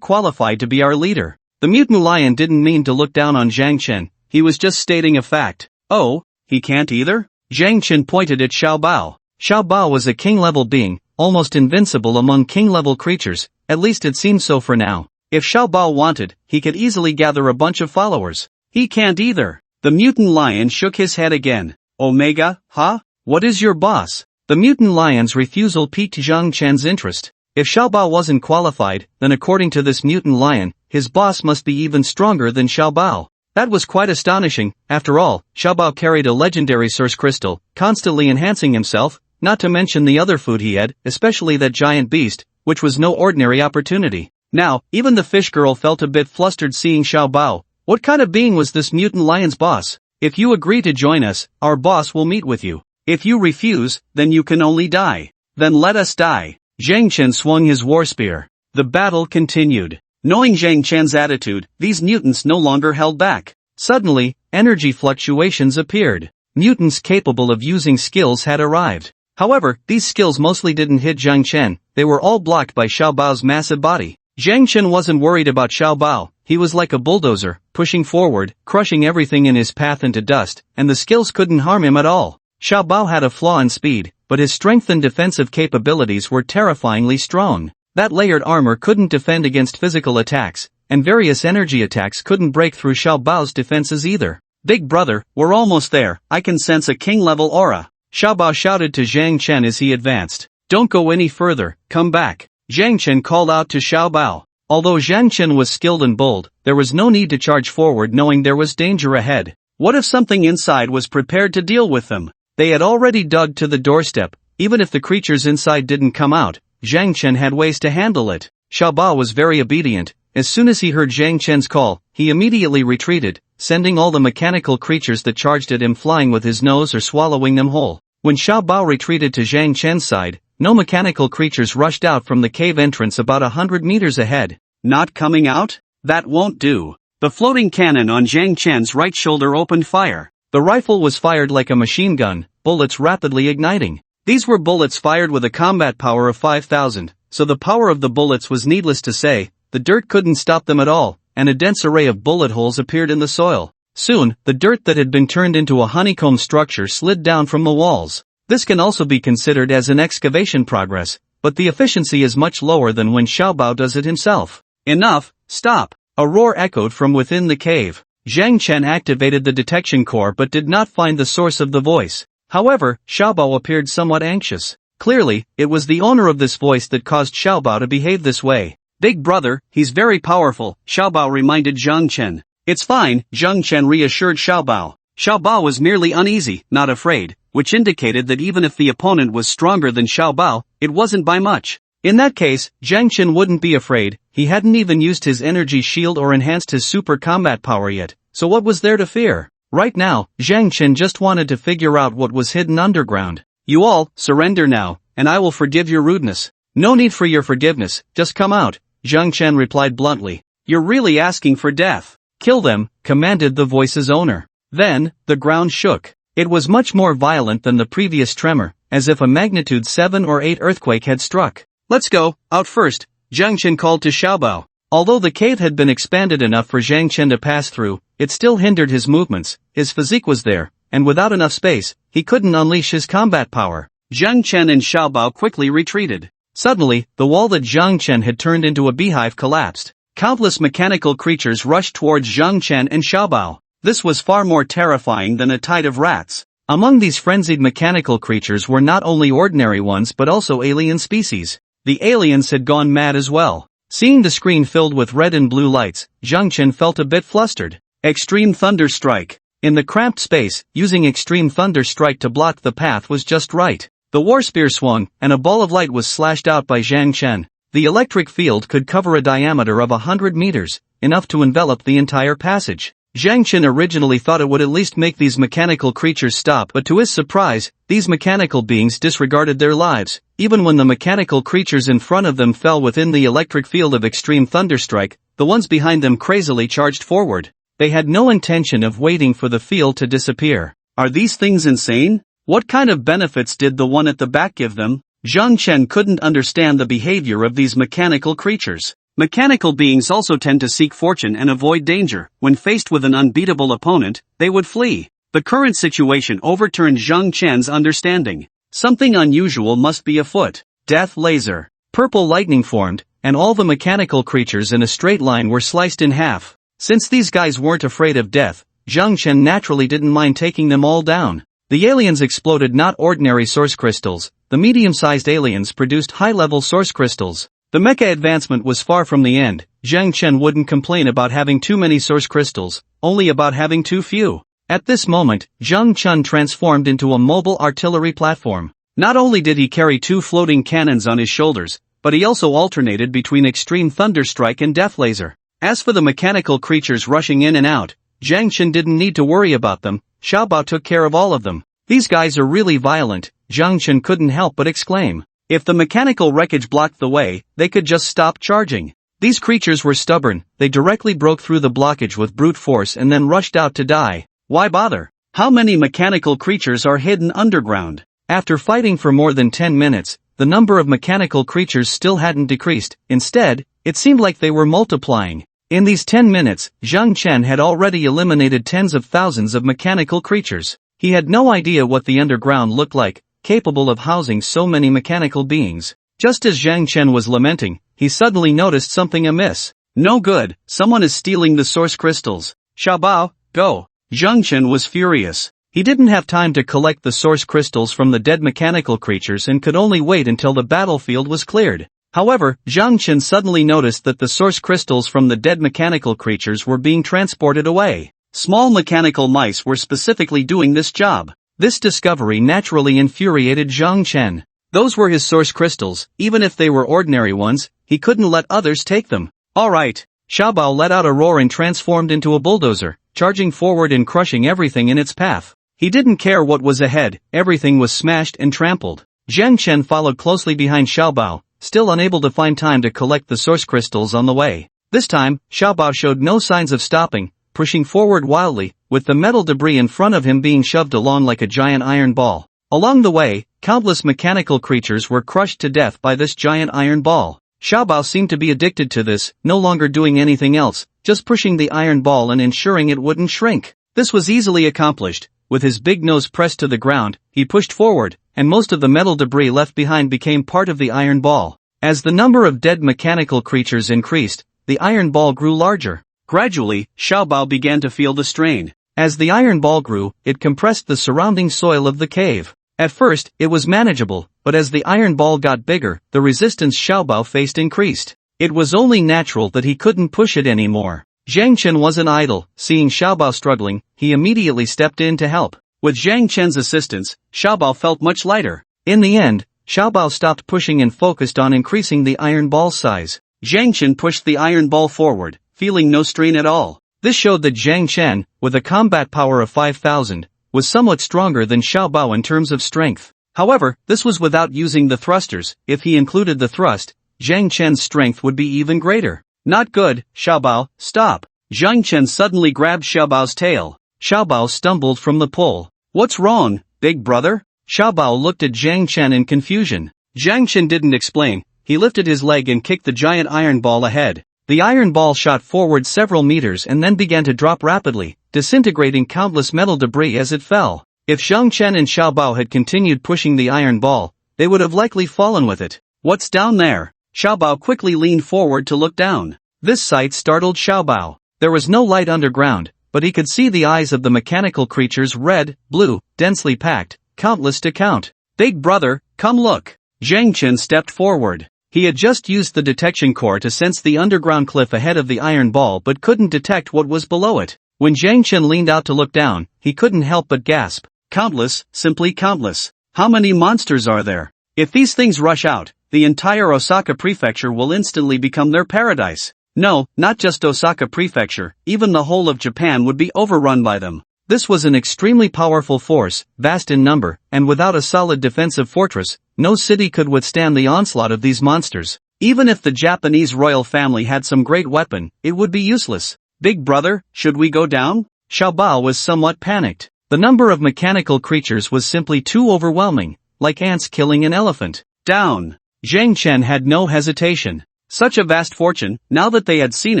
qualified to be our leader. The mutant lion didn't mean to look down on Zhang Chen, he was just stating a fact. Oh, he can't either? Zhang Chen pointed at Xiaobao. Xiaobao was a king-level being, almost invincible among king-level creatures, at least it seemed so for now. If Xiaobao wanted, he could easily gather a bunch of followers. He can't either. The mutant lion shook his head again. Omega, huh? What is your boss? The mutant lion's refusal piqued Zhang Chen's interest. If Xiaobao wasn't qualified, then according to this mutant lion, his boss must be even stronger than Xiaobao. That was quite astonishing. After all, Xiaobao carried a legendary source crystal, constantly enhancing himself, not to mention the other food he had, especially that giant beast, which was no ordinary opportunity. Now, even the fish girl felt a bit flustered seeing Xiaobao. What kind of being was this mutant lion's boss? If you agree to join us, our boss will meet with you. If you refuse, then you can only die. Then let us die. Zhang Chen swung his war spear. The battle continued. Knowing Zhang Chen's attitude, these mutants no longer held back. Suddenly, energy fluctuations appeared. Mutants capable of using skills had arrived. However, these skills mostly didn't hit Zhang Chen, they were all blocked by Xiaobao's massive body. Zhang Chen wasn't worried about Xiaobao, he was like a bulldozer, pushing forward, crushing everything in his path into dust, and the skills couldn't harm him at all. Xiaobao had a flaw in speed, but his strength and defensive capabilities were terrifyingly strong. That layered armor couldn't defend against physical attacks, and various energy attacks couldn't break through Xiaobao's defenses either. Big brother, we're almost there, I can sense a king-level aura. Xiaobao shouted to Zhang Chen as he advanced. Don't go any further, come back. Zhang Chen called out to Xiaobao. Although Zhang Chen was skilled and bold, there was no need to charge forward knowing there was danger ahead. What if something inside was prepared to deal with them? They had already dug to the doorstep. Even if the creatures inside didn't come out, Zhang Chen had ways to handle it. Xiaobao was very obedient. As soon as he heard Zhang Chen's call, he immediately retreated, sending all the mechanical creatures that charged at him flying with his nose or swallowing them whole. When Xiaobao retreated to Zhang Chen's side, no mechanical creatures rushed out from the cave entrance about 100 meters ahead. Not coming out? That won't do. The floating cannon on Zhang Chen's right shoulder opened fire. The rifle was fired like a machine gun, bullets rapidly igniting. These were bullets fired with a combat power of 5,000, so the power of the bullets was needless to say. The dirt couldn't stop them at all, and a dense array of bullet holes appeared in the soil. Soon, the dirt that had been turned into a honeycomb structure slid down from the walls. This can also be considered as an excavation progress, but the efficiency is much lower than when Xiaobao does it himself. Enough, stop! A roar echoed from within the cave. Zhang Chen activated the detection core but did not find the source of the voice. However, Xiaobao appeared somewhat anxious. Clearly, it was the owner of this voice that caused Xiaobao to behave this way. Big brother, he's very powerful, Xiaobao reminded Zhang Chen. It's fine, Zhang Chen reassured Xiaobao. Xiaobao was merely uneasy, not afraid, which indicated that even if the opponent was stronger than Xiaobao, it wasn't by much. In that case, Zhang Chen wouldn't be afraid, he hadn't even used his energy shield or enhanced his super combat power yet, so what was there to fear? Right now, Zhang Chen just wanted to figure out what was hidden underground. You all, surrender now, and I will forgive your rudeness. No need for your forgiveness, just come out, Zhang Chen replied bluntly. You're really asking for death. Kill them, commanded the voice's owner. Then, the ground shook. It was much more violent than the previous tremor, as if a magnitude 7 or 8 earthquake had struck. "Let's go, out first," Zhang Chen called to Xiaobao. Although the cave had been expanded enough for Zhang Chen to pass through, it still hindered his movements. His physique was there, and without enough space, he couldn't unleash his combat power. Zhang Chen and Xiaobao quickly retreated. Suddenly, the wall that Zhang Chen had turned into a beehive collapsed. Countless mechanical creatures rushed towards Zhang Chen and Xiaobao. This was far more terrifying than a tide of rats. Among these frenzied mechanical creatures were not only ordinary ones but also alien species. The aliens had gone mad as well. Seeing the screen filled with red and blue lights, Zhang Chen felt a bit flustered. Extreme Thunder Strike. In the cramped space, using Extreme Thunder Strike to block the path was just right. The war spear swung, and a ball of light was slashed out by Zhang Chen. The electric field could cover a diameter of 100 meters, enough to envelop the entire passage. Zhang Chen originally thought it would at least make these mechanical creatures stop, but to his surprise, these mechanical beings disregarded their lives. Even when the mechanical creatures in front of them fell within the electric field of Extreme Thunderstrike, the ones behind them crazily charged forward. They had no intention of waiting for the field to disappear. Are these things insane? What kind of benefits did the one at the back give them? Zhang Chen couldn't understand the behavior of these mechanical creatures. Mechanical beings also tend to seek fortune and avoid danger. When faced with an unbeatable opponent, they would flee. The current situation overturned Zhang Chen's understanding. Something unusual must be afoot. Death laser. Purple lightning formed, and all the mechanical creatures in a straight line were sliced in half. Since these guys weren't afraid of death, Zhang Chen naturally didn't mind taking them all down. The aliens exploded not ordinary source crystals. The medium-sized aliens produced high-level source crystals. The mecha advancement was far from the end. Zhang Chen wouldn't complain about having too many source crystals, only about having too few. At this moment, Zhang Chen transformed into a mobile artillery platform. Not only did he carry 2 floating cannons on his shoulders, but he also alternated between Extreme Thunderstrike and Death Laser. As for the mechanical creatures rushing in and out, Zhang Chen didn't need to worry about them. Xiaobao took care of all of them. "These guys are really violent," Zhang Chen couldn't help but exclaim. If the mechanical wreckage blocked the way, they could just stop charging. These creatures were stubborn. They directly broke through the blockage with brute force and then rushed out to die. Why bother? How many mechanical creatures are hidden underground? After fighting for more than 10 minutes, the number of mechanical creatures still hadn't decreased. Instead, it seemed like they were multiplying. In these 10 minutes, Zhang Chen had already eliminated tens of thousands of mechanical creatures. He had no idea what the underground looked like, capable of housing so many mechanical beings. Just as Zhang Chen was lamenting, he suddenly noticed something amiss. No good, someone is stealing the source crystals. Xiaobao, go. Zhang Chen was furious. He didn't have time to collect the source crystals from the dead mechanical creatures and could only wait until the battlefield was cleared. However, Zhang Chen suddenly noticed that the source crystals from the dead mechanical creatures were being transported away. Small mechanical mice were specifically doing this job. This discovery naturally infuriated Zhang Chen. Those were his source crystals. Even if they were ordinary ones, he couldn't let others take them. Alright. Xiaobao let out a roar and transformed into a bulldozer, charging forward and crushing everything in its path. He didn't care what was ahead, everything was smashed and trampled. Zhang Chen followed closely behind Xiaobao, still unable to find time to collect the source crystals on the way. This time, Xiaobao showed no signs of stopping, pushing forward wildly, with the metal debris in front of him being shoved along like a giant iron ball. Along the way, countless mechanical creatures were crushed to death by this giant iron ball. Xiaobao seemed to be addicted to this, no longer doing anything else, just pushing the iron ball and ensuring it wouldn't shrink. This was easily accomplished. With his big nose pressed to the ground, he pushed forward, and most of the metal debris left behind became part of the iron ball. As the number of dead mechanical creatures increased, the iron ball grew larger. Gradually, Xiaobao began to feel the strain. As the iron ball grew, it compressed the surrounding soil of the cave. At first, it was manageable, but as the iron ball got bigger, the resistance Xiaobao faced increased. It was only natural that he couldn't push it anymore. Zhang Chen wasn't idle. Seeing Xiaobao struggling, he immediately stepped in to help. With Zhang Chen's assistance, Xiaobao felt much lighter. In the end, Xiaobao stopped pushing and focused on increasing the iron ball size. Zhang Chen pushed the iron ball forward, feeling no strain at all. This showed that Zhang Chen, with a combat power of 5,000, was somewhat stronger than Xiaobao in terms of strength. However, this was without using the thrusters. If he included the thrust, Zhang Chen's strength would be even greater. Not good, Xiaobao, stop. Zhang Chen suddenly grabbed Xiaobao's tail. Xiaobao stumbled from the pull. What's wrong, big brother? Xiaobao looked at Zhang Chen in confusion. Zhang Chen didn't explain. He lifted his leg and kicked the giant iron ball ahead. The iron ball shot forward several meters and then began to drop rapidly, disintegrating countless metal debris as it fell. If Zhang Chen and Xiaobao had continued pushing the iron ball, they would have likely fallen with it. What's down there? Xiaobao quickly leaned forward to look down. This sight startled Xiaobao. There was no light underground, but he could see the eyes of the mechanical creatures red, blue, densely packed, countless to count. Big brother, come look. Zhang Chen stepped forward. He had just used the detection core to sense the underground cliff ahead of the iron ball but couldn't detect what was below it. When Zhang Chen leaned out to look down, he couldn't help but gasp. Countless, simply countless. How many monsters are there? If these things rush out, the entire Osaka prefecture will instantly become their paradise. No, not just Osaka prefecture, even the whole of Japan would be overrun by them. This was an extremely powerful force, vast in number, and without a solid defensive fortress, no city could withstand the onslaught of these monsters. Even if the Japanese royal family had some great weapon, it would be useless. Big brother, should we go down? Xiaobao was somewhat panicked. The number of mechanical creatures was simply too overwhelming, like ants killing an elephant. Down. Zhang Chen had no hesitation. Such a vast fortune, now that they had seen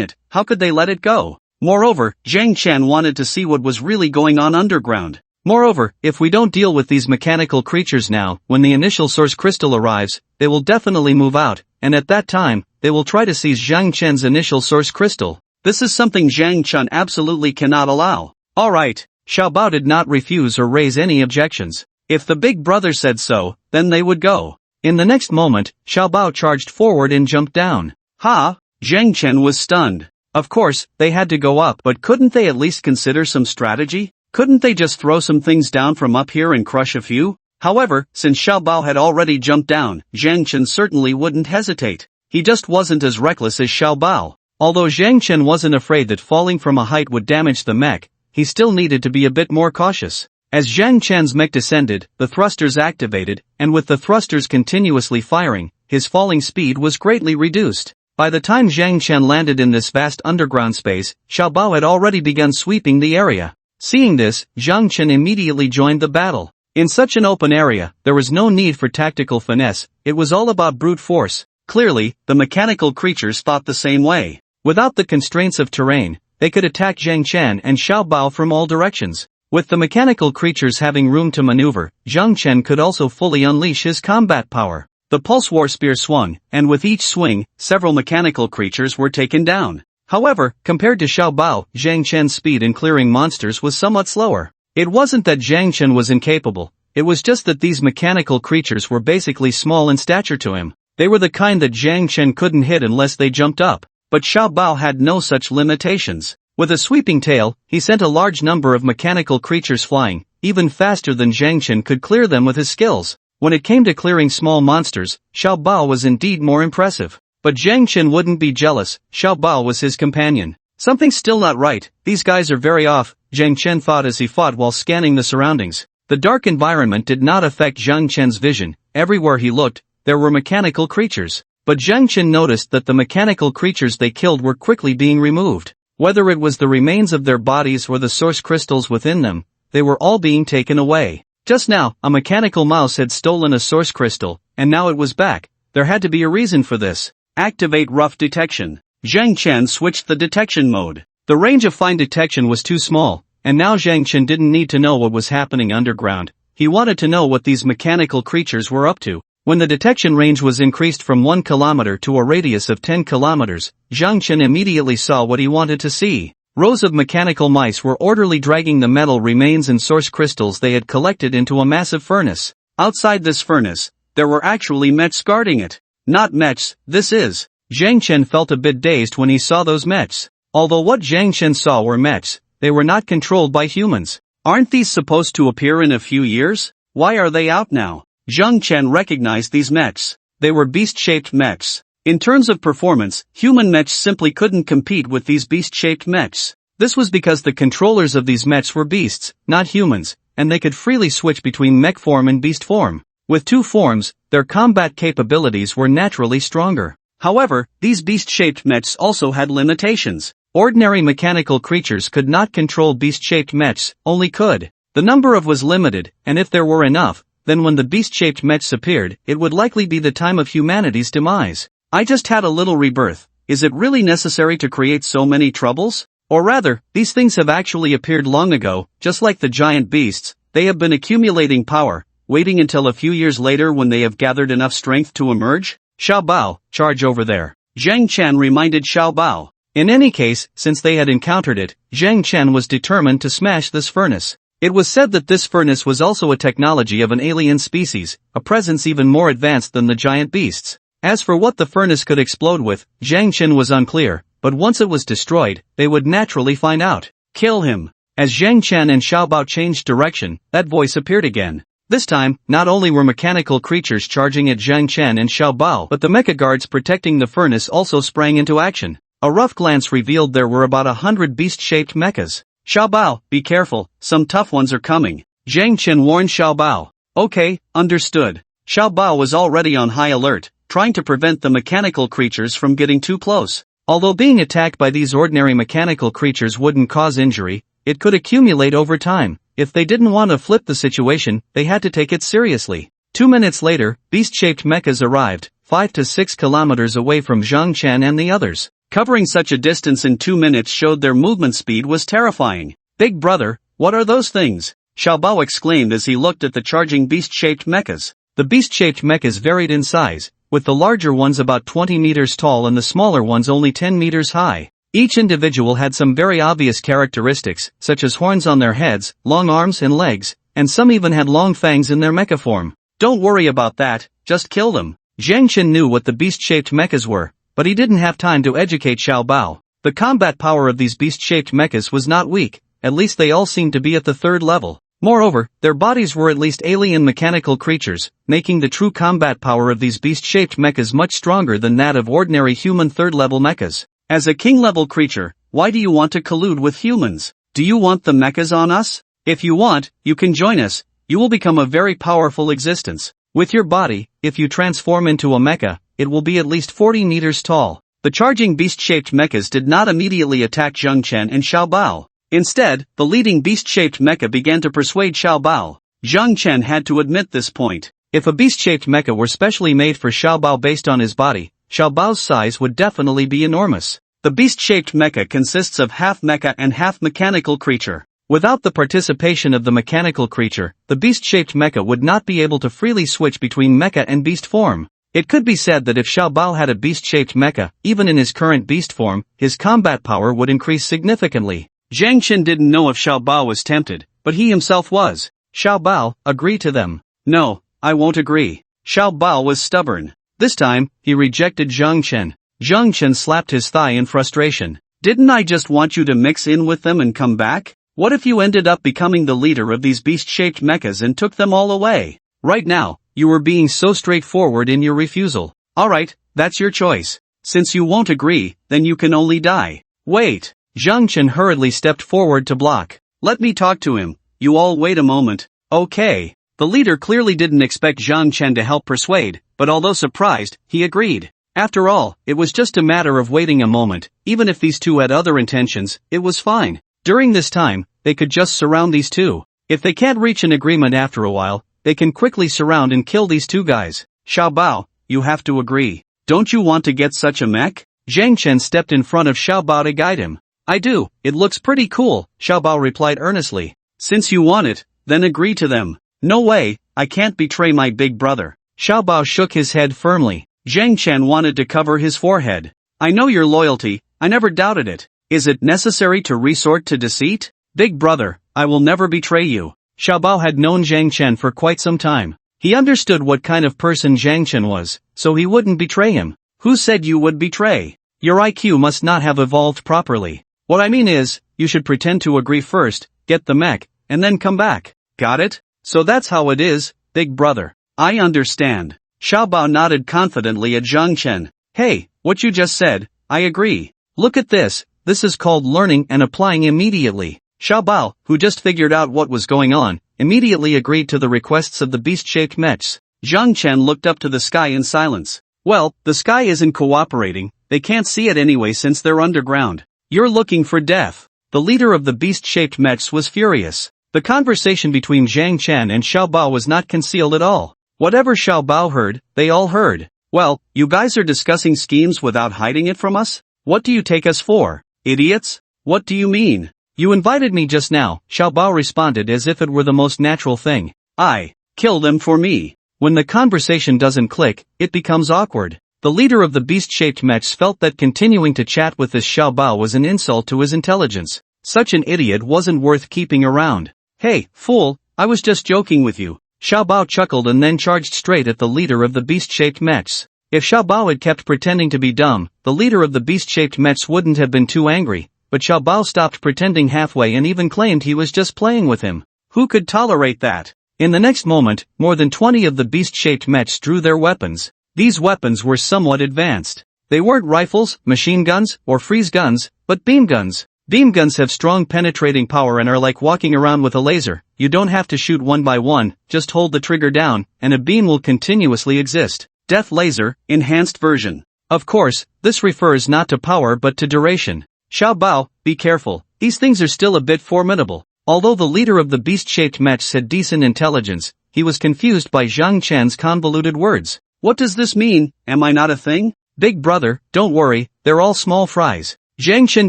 it, how could they let it go? Moreover, Zhang Chen wanted to see what was really going on underground. Moreover, if we don't deal with these mechanical creatures now, when the initial source crystal arrives, they will definitely move out, and at that time, they will try to seize Zhang Chen's initial source crystal. This is something Zhang Chen absolutely cannot allow. Alright, Xiaobao did not refuse or raise any objections. If the big brother said so, then they would go. In the next moment, Xiaobao charged forward and jumped down. Ha! Zhang Chen was stunned. Of course, they had to go up, but couldn't they at least consider some strategy? Couldn't they just throw some things down from up here and crush a few? However, since Xiaobao had already jumped down, Zhang Chen certainly wouldn't hesitate. He just wasn't as reckless as Xiaobao. Although Zhang Chen wasn't afraid that falling from a height would damage the mech, he still needed to be a bit more cautious. As Zhang Chen's mech descended, the thrusters activated, and with the thrusters continuously firing, his falling speed was greatly reduced. By the time Zhang Chen landed in this vast underground space, Xiaobao had already begun sweeping the area. Seeing this, Zhang Chen immediately joined the battle. In such an open area, there was no need for tactical finesse, it was all about brute force. Clearly, the mechanical creatures thought the same way. Without the constraints of terrain, they could attack Zhang Chen and Xiaobao from all directions. With the mechanical creatures having room to maneuver, Zhang Chen could also fully unleash his combat power. The pulse war spear swung, and with each swing, several mechanical creatures were taken down. However, compared to Xiaobao, Zhang Chen's speed in clearing monsters was somewhat slower. It wasn't that Zhang Chen was incapable, it was just that these mechanical creatures were basically small in stature to him. They were the kind that Zhang Chen couldn't hit unless they jumped up. But Xiaobao had no such limitations. With a sweeping tail, he sent a large number of mechanical creatures flying, even faster than Zhang Chen could clear them with his skills. When it came to clearing small monsters, Xiaobao was indeed more impressive. But Zhang Chen wouldn't be jealous, Xiaobao was his companion. Something's still not right, these guys are very off, Zhang Chen thought as he fought while scanning the surroundings. The dark environment did not affect Zhang Chen's vision, everywhere he looked, there were mechanical creatures. But Zhang Chen noticed that the mechanical creatures they killed were quickly being removed. Whether it was the remains of their bodies or the source crystals within them, they were all being taken away. Just now, a mechanical mouse had stolen a source crystal, and now it was back. There had to be a reason for this. Activate rough detection. Zhang Chen switched the detection mode. The range of fine detection was too small, and now Zhang Chen didn't need to know what was happening underground. He wanted to know what these mechanical creatures were up to. When the detection range was increased from 1 kilometer to a radius of 10 kilometers, Zhang Chen immediately saw what he wanted to see. Rows of mechanical mice were orderly dragging the metal remains and source crystals they had collected into a massive furnace. Outside this furnace, there were actually mechs guarding it. Not mechs, this is. Zhang Chen felt a bit dazed when he saw those mechs. Although what Zhang Chen saw were mechs, they were not controlled by humans. Aren't these supposed to appear in a few years? Why are they out now? Zhang Chen recognized these mechs. They were beast-shaped mechs. In terms of performance, human mechs simply couldn't compete with these beast-shaped mechs. This was because the controllers of these mechs were beasts, not humans, and they could freely switch between mech form and beast form. With two forms, their combat capabilities were naturally stronger. However, these beast-shaped mechs also had limitations. Ordinary mechanical creatures could not control beast-shaped mechs, only could. The number of was limited, and if there were enough, then when the beast-shaped mechs appeared, it would likely be the time of humanity's demise. I just had a little rebirth. Is it really necessary to create so many troubles? Or rather, these things have actually appeared long ago, just like the giant beasts. They have been accumulating power, waiting until a few years later when they have gathered enough strength to emerge. Xiao Bao, charge over there. Zhang Chen reminded Xiao Bao. In any case, since they had encountered it, Zhang Chen was determined to smash this furnace. It was said that this furnace was also a technology of an alien species, a presence even more advanced than the giant beasts. As for what the furnace could explode with, Zhang Chen was unclear, but once it was destroyed, they would naturally find out. Kill him. As Zhang Chen and Xiao Bao changed direction, that voice appeared again. This time, not only were mechanical creatures charging at Zhang Chen and Xiao Bao, but the mecha guards protecting the furnace also sprang into action. A rough glance revealed there were about 100 beast-shaped mechas. Xiao Bao, be careful, some tough ones are coming. Zhang Chen warned Xiao Bao. Okay, understood. Xiao Bao was already on high alert, trying to prevent the mechanical creatures from getting too close. Although being attacked by these ordinary mechanical creatures wouldn't cause injury, it could accumulate over time. If they didn't want to flip the situation, they had to take it seriously. 2 minutes later, beast-shaped mechas arrived, 5 to 6 kilometers away from Zhang Chen and the others. Covering such a distance in 2 minutes showed their movement speed was terrifying. Big brother, what are those things? Xiao Bao exclaimed as he looked at the charging beast-shaped mechas. The beast-shaped mechas varied in size, with the larger ones about 20 meters tall and the smaller ones only 10 meters high. Each individual had some very obvious characteristics, such as horns on their heads, long arms and legs, and some even had long fangs in their mecha form. Don't worry about that, just kill them. Zhang Chen knew what the beast-shaped mechas were, but he didn't have time to educate Xiao Bao. The combat power of these beast-shaped mechas was not weak, at least they all seemed to be at the 3rd level. Moreover, their bodies were at least alien mechanical creatures, making the true combat power of these beast-shaped mechas much stronger than that of ordinary human 3rd-level mechas. As a king-level creature, why do you want to collude with humans? Do you want the mechas on us? If you want, you can join us. You will become a very powerful existence. With your body, if you transform into a mecha, it will be at least 40 meters tall. The charging beast-shaped mechas did not immediately attack Zhang Chen and Xiao Bao. Instead, the leading beast-shaped mecha began to persuade Xiao Bao. Zhang Chen had to admit this point. If a beast-shaped mecha were specially made for Xiao Bao based on his body, Xiao Bao's size would definitely be enormous. The beast-shaped mecha consists of half mecha and half mechanical creature. Without the participation of the mechanical creature, the beast-shaped mecha would not be able to freely switch between mecha and beast form. It could be said that if Xiao Bao had a beast-shaped mecha, even in his current beast form, his combat power would increase significantly. Zhang Chen didn't know if Xiao Bao was tempted, but he himself was. Xiao Bao, agree to them. No, I won't agree. Xiao Bao was stubborn. This time, he rejected Zhang Chen. Zhang Chen slapped his thigh in frustration. Didn't I just want you to mix in with them and come back? What if you ended up becoming the leader of these beast-shaped mechas and took them all away? Right now, you were being so straightforward in your refusal. Alright, that's your choice. Since you won't agree, then you can only die. Wait. Zhang Chen hurriedly stepped forward to block. Let me talk to him. You all wait a moment. Okay. The leader clearly didn't expect Zhang Chen to help persuade, but although surprised, he agreed. After all, it was just a matter of waiting a moment. Even if these two had other intentions, it was fine. During this time, they could just surround these two. If they can't reach an agreement after a while, they can quickly surround and kill these two guys. Xiao Bao, you have to agree. Don't you want to get such a mech? Zhang Chen stepped in front of Xiao Bao to guide him. I do, it looks pretty cool, Xiao Bao replied earnestly. Since you want it, then agree to them. No way, I can't betray my big brother. Xiao Bao shook his head firmly. Zhang Chen wanted to cover his forehead. I know your loyalty, I never doubted it. Is it necessary to resort to deceit? Big brother, I will never betray you. Xiao Bao had known Zhang Chen for quite some time. He understood what kind of person Zhang Chen was, so he wouldn't betray him. Who said you would betray? Your IQ must not have evolved properly. What I mean is, you should pretend to agree first, get the mech, and then come back. Got it? So that's how it is, big brother. I understand. Xiao Bao nodded confidently at Zhang Chen. Hey, what you just said, I agree. Look at this is called learning and applying immediately. Xiao Bao, who just figured out what was going on, immediately agreed to the requests of the beast-shaped mechs. Zhang Chen looked up to the sky in silence. Well, the sky isn't cooperating, they can't see it anyway since they're underground. You're looking for death. The leader of the beast-shaped mechs was furious. The conversation between Zhang Chen and Xiao Bao was not concealed at all. Whatever Xiao Bao heard, they all heard. Well, you guys are discussing schemes without hiding it from us? What do you take us for? Idiots? What do you mean? You invited me just now, Xiao Bao responded as if it were the most natural thing. I kill them for me. When the conversation doesn't click, it becomes awkward. The leader of the beast-shaped mechs felt that continuing to chat with this Xiao Bao was an insult to his intelligence. Such an idiot wasn't worth keeping around. Hey, fool, I was just joking with you. Xiao Bao chuckled and then charged straight at the leader of the beast-shaped mechs. If Xiao Bao had kept pretending to be dumb, the leader of the beast-shaped mechs wouldn't have been too angry, but Xiao Bao stopped pretending halfway and even claimed he was just playing with him. Who could tolerate that? In the next moment, more than 20 of the beast-shaped mechs drew their weapons. These weapons were somewhat advanced. They weren't rifles, machine guns, or freeze guns, but beam guns. Beam guns have strong penetrating power and are like walking around with a laser. You don't have to shoot one by one, just hold the trigger down, and a beam will continuously exist. Death Laser, Enhanced Version. Of course, this refers not to power but to duration. Xiao Bao, be careful, these things are still a bit formidable. Although the leader of the beast-shaped mechs had decent intelligence, he was confused by Zhang Chen's convoluted words. What does this mean? Am I not a thing? Big brother, don't worry, they're all small fries. Zhang Chen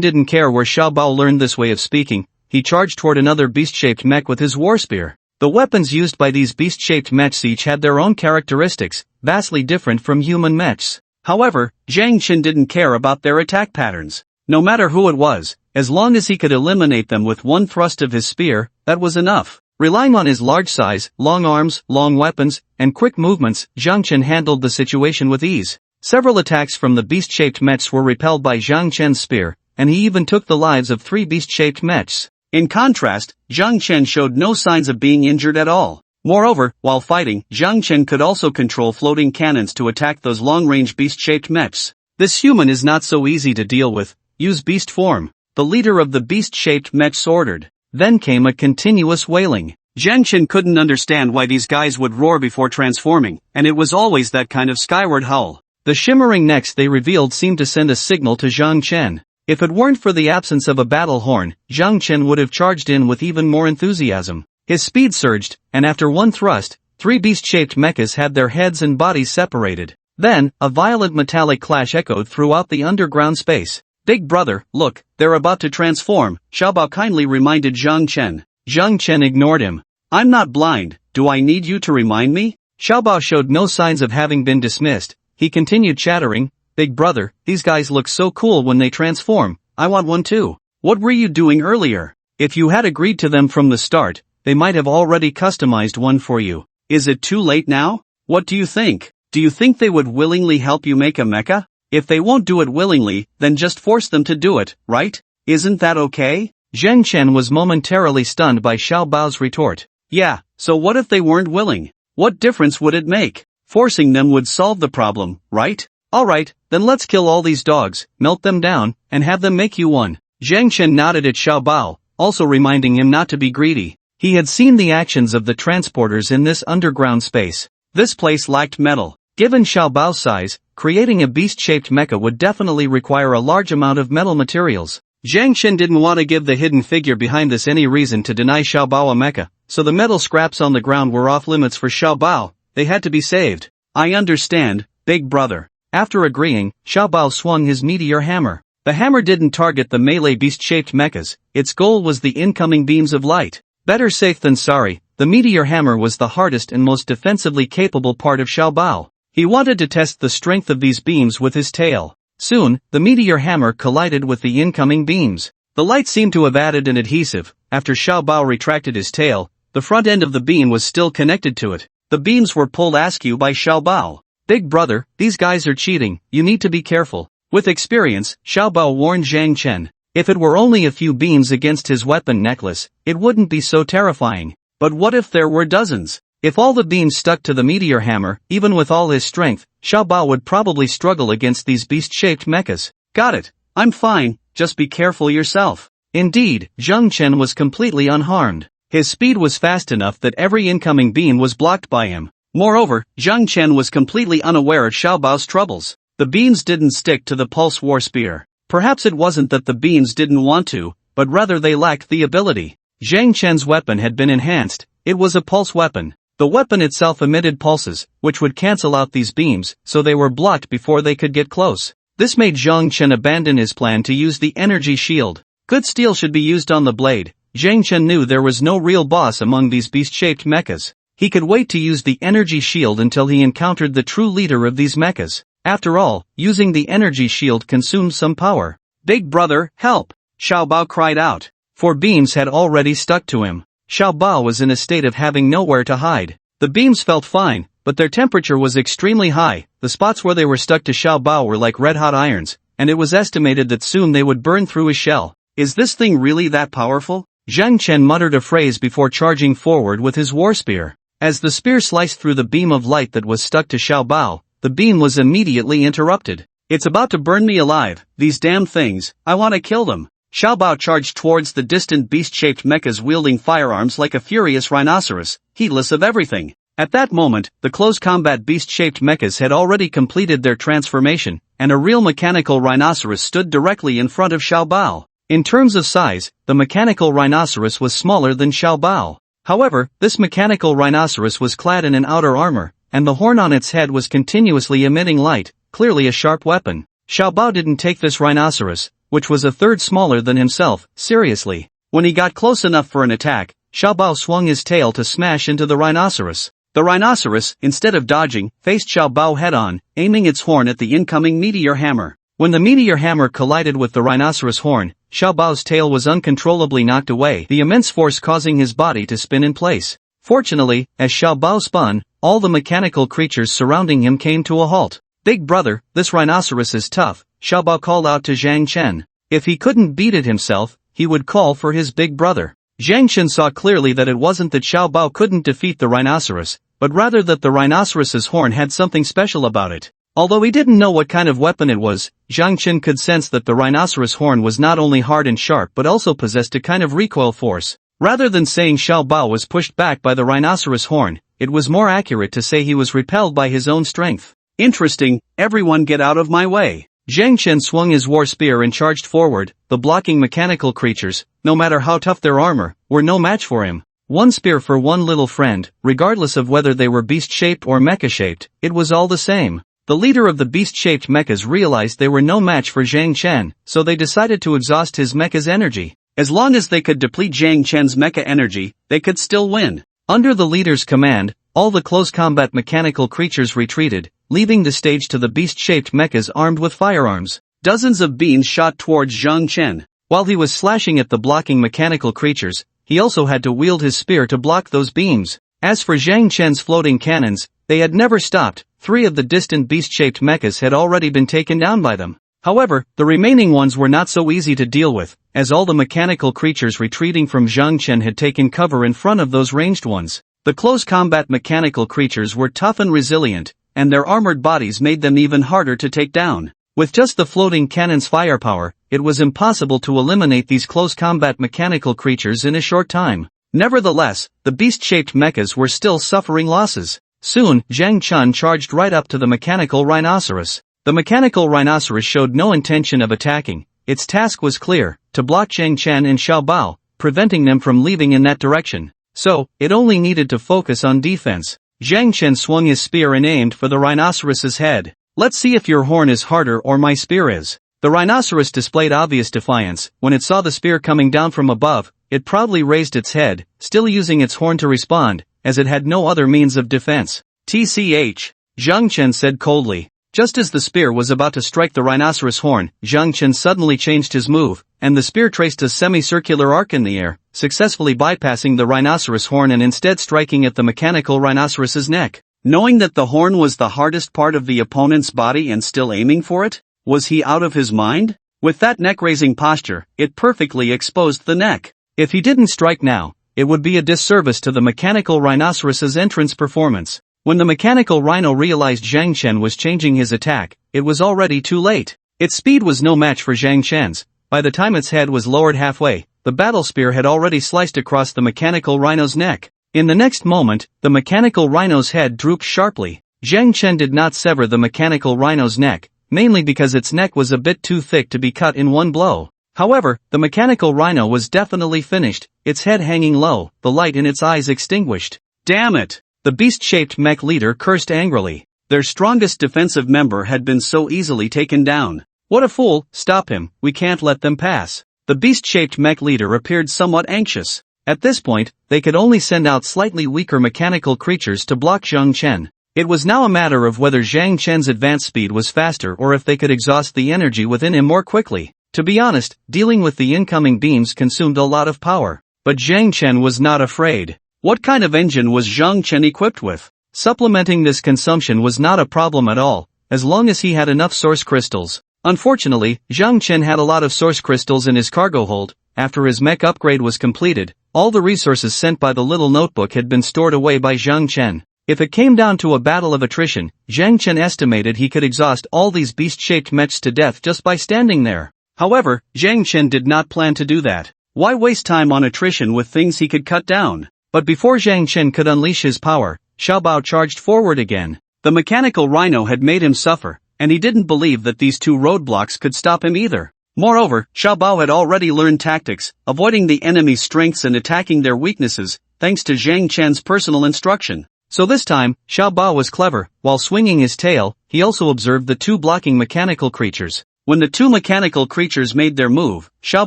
didn't care where Xiao Bao learned this way of speaking. He charged toward another beast-shaped mech with his war spear. The weapons used by these beast-shaped mechs each had their own characteristics, vastly different from human mechs. However, Zhang Chen didn't care about their attack patterns. No matter who it was, as long as he could eliminate them with one thrust of his spear, that was enough. Relying on his large size, long arms, long weapons, and quick movements, Zhang Chen handled the situation with ease. Several attacks from the beast-shaped mechs were repelled by Zhang Chen's spear, and he even took the lives of 3 beast-shaped mechs. In contrast, Zhang Chen showed no signs of being injured at all. Moreover, while fighting, Zhang Chen could also control floating cannons to attack those long-range beast-shaped mechs. This human is not so easy to deal with. Use beast form. The leader of the beast-shaped mechs ordered. Then came a continuous wailing. Zhang Chen couldn't understand why these guys would roar before transforming, and it was always that kind of skyward howl. The shimmering necks they revealed seemed to send a signal to Zhang Chen. If it weren't for the absence of a battle horn, Zhang Chen would have charged in with even more enthusiasm. His speed surged, and after one thrust, 3 beast-shaped mechas had their heads and bodies separated. Then, a violent metallic clash echoed throughout the underground space. Big brother, look, they're about to transform, Xiao Bao kindly reminded Zhang Chen. Zhang Chen ignored him. I'm not blind, do I need you to remind me? Xiao Bao showed no signs of having been dismissed. He continued chattering, Big brother, these guys look so cool when they transform, I want one too. What were you doing earlier? If you had agreed to them from the start, they might have already customized one for you. Is it too late now? What do you think? Do you think they would willingly help you make a mecha? If they won't do it willingly, then just force them to do it, right? Isn't that okay? Zhang Chen was momentarily stunned by Xiao Bao's retort. Yeah, so what if they weren't willing? What difference would it make? Forcing them would solve the problem, right? Alright, then let's kill all these dogs, melt them down, and have them make you one. Zhang Chen nodded at Xiao Bao, also reminding him not to be greedy. He had seen the actions of the transporters in this underground space. This place lacked metal. Given Xiao Bao's size, creating a beast-shaped mecha would definitely require a large amount of metal materials. Zhang Chen didn't want to give the hidden figure behind this any reason to deny Xiao Bao a mecha, so the metal scraps on the ground were off limits for Xiao Bao. They had to be saved. I understand, big brother. After agreeing, Xiao Bao swung his meteor hammer. The hammer didn't target the melee beast-shaped mechas, its goal was the incoming beams of light. Better safe than sorry, the meteor hammer was the hardest and most defensively capable part of Xiao Bao. He wanted to test the strength of these beams with his tail. Soon, the meteor hammer collided with the incoming beams. The light seemed to have added an adhesive. After Xiao Bao retracted his tail, the front end of the beam was still connected to it. The beams were pulled askew by Xiao Bao. Big brother, these guys are cheating, you need to be careful. With experience, Xiao Bao warned Zhang Chen. If it were only a few beams against his weapon necklace, it wouldn't be so terrifying. But what if there were dozens? If all the beams stuck to the meteor hammer, even with all his strength, Xiao Bao would probably struggle against these beast-shaped mechas. Got it. I'm fine, just be careful yourself. Indeed, Zhang Chen was completely unharmed. His speed was fast enough that every incoming beam was blocked by him. Moreover, Zhang Chen was completely unaware of Xiao Bao's troubles. The beams didn't stick to the pulse war spear. Perhaps it wasn't that the beams didn't want to, but rather they lacked the ability. Zhang Chen's weapon had been enhanced. It was a pulse weapon. The weapon itself emitted pulses, which would cancel out these beams, so they were blocked before they could get close. This made Zhang Chen abandon his plan to use the energy shield. Good steel should be used on the blade. Zhang Chen knew there was no real boss among these beast-shaped mechas. He could wait to use the energy shield until he encountered the true leader of these mechas. After all, using the energy shield consumed some power. "Big brother, help!" Xiao Bao cried out. 4 beams had already stuck to him. Xiao Bao was in a state of having nowhere to hide. The beams felt fine, but their temperature was extremely high. The spots where they were stuck to Xiao Bao were like red-hot irons, and it was estimated that soon they would burn through his shell. Is this thing really that powerful? Zhang Chen muttered a phrase before charging forward with his war spear. As the spear sliced through the beam of light that was stuck to Xiao Bao, the beam was immediately interrupted. "It's about to burn me alive, these damn things, I want to kill them." Xiao Bao charged towards the distant beast-shaped mechas wielding firearms like a furious rhinoceros, heedless of everything. At that moment, the close combat beast-shaped mechas had already completed their transformation, and a real mechanical rhinoceros stood directly in front of Xiao Bao. In terms of size, the mechanical rhinoceros was smaller than Xiao Bao. However, this mechanical rhinoceros was clad in an outer armor, and the horn on its head was continuously emitting light, clearly a sharp weapon. Xiao Bao didn't take this rhinoceros, which was a third smaller than himself, seriously. When he got close enough for an attack, Xiao Bao swung his tail to smash into the rhinoceros. The rhinoceros, instead of dodging, faced Xiao Bao head-on, aiming its horn at the incoming meteor hammer. When the meteor hammer collided with the rhinoceros horn, Xiao Bao's tail was uncontrollably knocked away, the immense force causing his body to spin in place. Fortunately, as Xiao Bao spun, all the mechanical creatures surrounding him came to a halt. "Big brother, this rhinoceros is tough," Xiao Bao called out to Zhang Chen. If he couldn't beat it himself, he would call for his big brother. Zhang Chen saw clearly that it wasn't that Xiao Bao couldn't defeat the rhinoceros, but rather that the rhinoceros's horn had something special about it. Although he didn't know what kind of weapon it was, Zhang Chen could sense that the rhinoceros horn was not only hard and sharp but also possessed a kind of recoil force. Rather than saying Xiao Bao was pushed back by the rhinoceros horn, it was more accurate to say he was repelled by his own strength. "Interesting, everyone get out of my way." Zhang Chen swung his war spear and charged forward. The blocking mechanical creatures, no matter how tough their armor, were no match for him. One spear for one little friend, regardless of whether they were beast-shaped or mecha-shaped, it was all the same. The leader of the beast-shaped mechas realized they were no match for Zhang Chen, so they decided to exhaust his mecha's energy. As long as they could deplete Zhang Chen's mecha energy, they could still win. Under the leader's command, all the close combat mechanical creatures retreated, leaving the stage to the beast-shaped mechas armed with firearms. Dozens of beams shot towards Zhang Chen. While he was slashing at the blocking mechanical creatures, he also had to wield his spear to block those beams. As for Zhang Chen's floating cannons, they had never stopped. 3 of the distant beast-shaped mechas had already been taken down by them. However, the remaining ones were not so easy to deal with, as all the mechanical creatures retreating from Zhang Chen had taken cover in front of those ranged ones. The close combat mechanical creatures were tough and resilient, and their armored bodies made them even harder to take down. With just the floating cannon's firepower, it was impossible to eliminate these close combat mechanical creatures in a short time. Nevertheless, the beast-shaped mechas were still suffering losses. Soon, Zhang Chen charged right up to the mechanical rhinoceros. The mechanical rhinoceros showed no intention of attacking. Its task was clear, to block Zhang Chen and Xiao Bao, preventing them from leaving in that direction. So, it only needed to focus on defense. Zhang Chen swung his spear and aimed for the rhinoceros's head. "Let's see if your horn is harder or my spear is." The rhinoceros displayed obvious defiance. When it saw the spear coming down from above, it proudly raised its head, still using its horn to respond, as it had no other means of defense. "TCH," Zhang Chen said coldly. Just as the spear was about to strike the rhinoceros horn, Zhang Chen suddenly changed his move, and the spear traced a semicircular arc in the air, successfully bypassing the rhinoceros horn and instead striking at the mechanical rhinoceros's neck. Knowing that the horn was the hardest part of the opponent's body and still aiming for it? Was he out of his mind? With that neck-raising posture, it perfectly exposed the neck. If he didn't strike now, it would be a disservice to the mechanical rhinoceros's entrance performance. When the mechanical rhino realized Zhang Chen was changing his attack, it was already too late. Its speed was no match for Zhang Chen's. By the time its head was lowered halfway, the battle spear had already sliced across the mechanical rhino's neck. In the next moment, the mechanical rhino's head drooped sharply. Zhang Chen did not sever the mechanical rhino's neck, mainly because its neck was a bit too thick to be cut in one blow. However, the mechanical rhino was definitely finished, its head hanging low, the light in its eyes extinguished. Damn it! The beast-shaped mech leader cursed angrily. Their strongest defensive member had been so easily taken down. What a fool! Stop him, we can't let them pass. The beast-shaped mech leader appeared somewhat anxious. At this point, they could only send out slightly weaker mechanical creatures to block Zhang Chen. It was now a matter of whether Zhang Chen's advance speed was faster or if they could exhaust the energy within him more quickly. To be honest, dealing with the incoming beams consumed a lot of power. But Zhang Chen was not afraid. What kind of engine was Zhang Chen equipped with? Supplementing this consumption was not a problem at all, as long as he had enough source crystals. Unfortunately, Zhang Chen had a lot of source crystals in his cargo hold. After his mech upgrade was completed, all the resources sent by the little notebook had been stored away by Zhang Chen. If it came down to a battle of attrition, Zhang Chen estimated he could exhaust all these beast-shaped mechs to death just by standing there. However, Zhang Chen did not plan to do that. Why waste time on attrition with things he could cut down? But before Zhang Chen could unleash his power, Xiao Bao charged forward again. The mechanical rhino had made him suffer, and he didn't believe that these two roadblocks could stop him either. Moreover, Xiao Bao had already learned tactics, avoiding the enemy's strengths and attacking their weaknesses, thanks to Zhang Chen's personal instruction. So this time, Xiao Bao was clever. While swinging his tail, he also observed the two blocking mechanical creatures. When the two mechanical creatures made their move, Xiao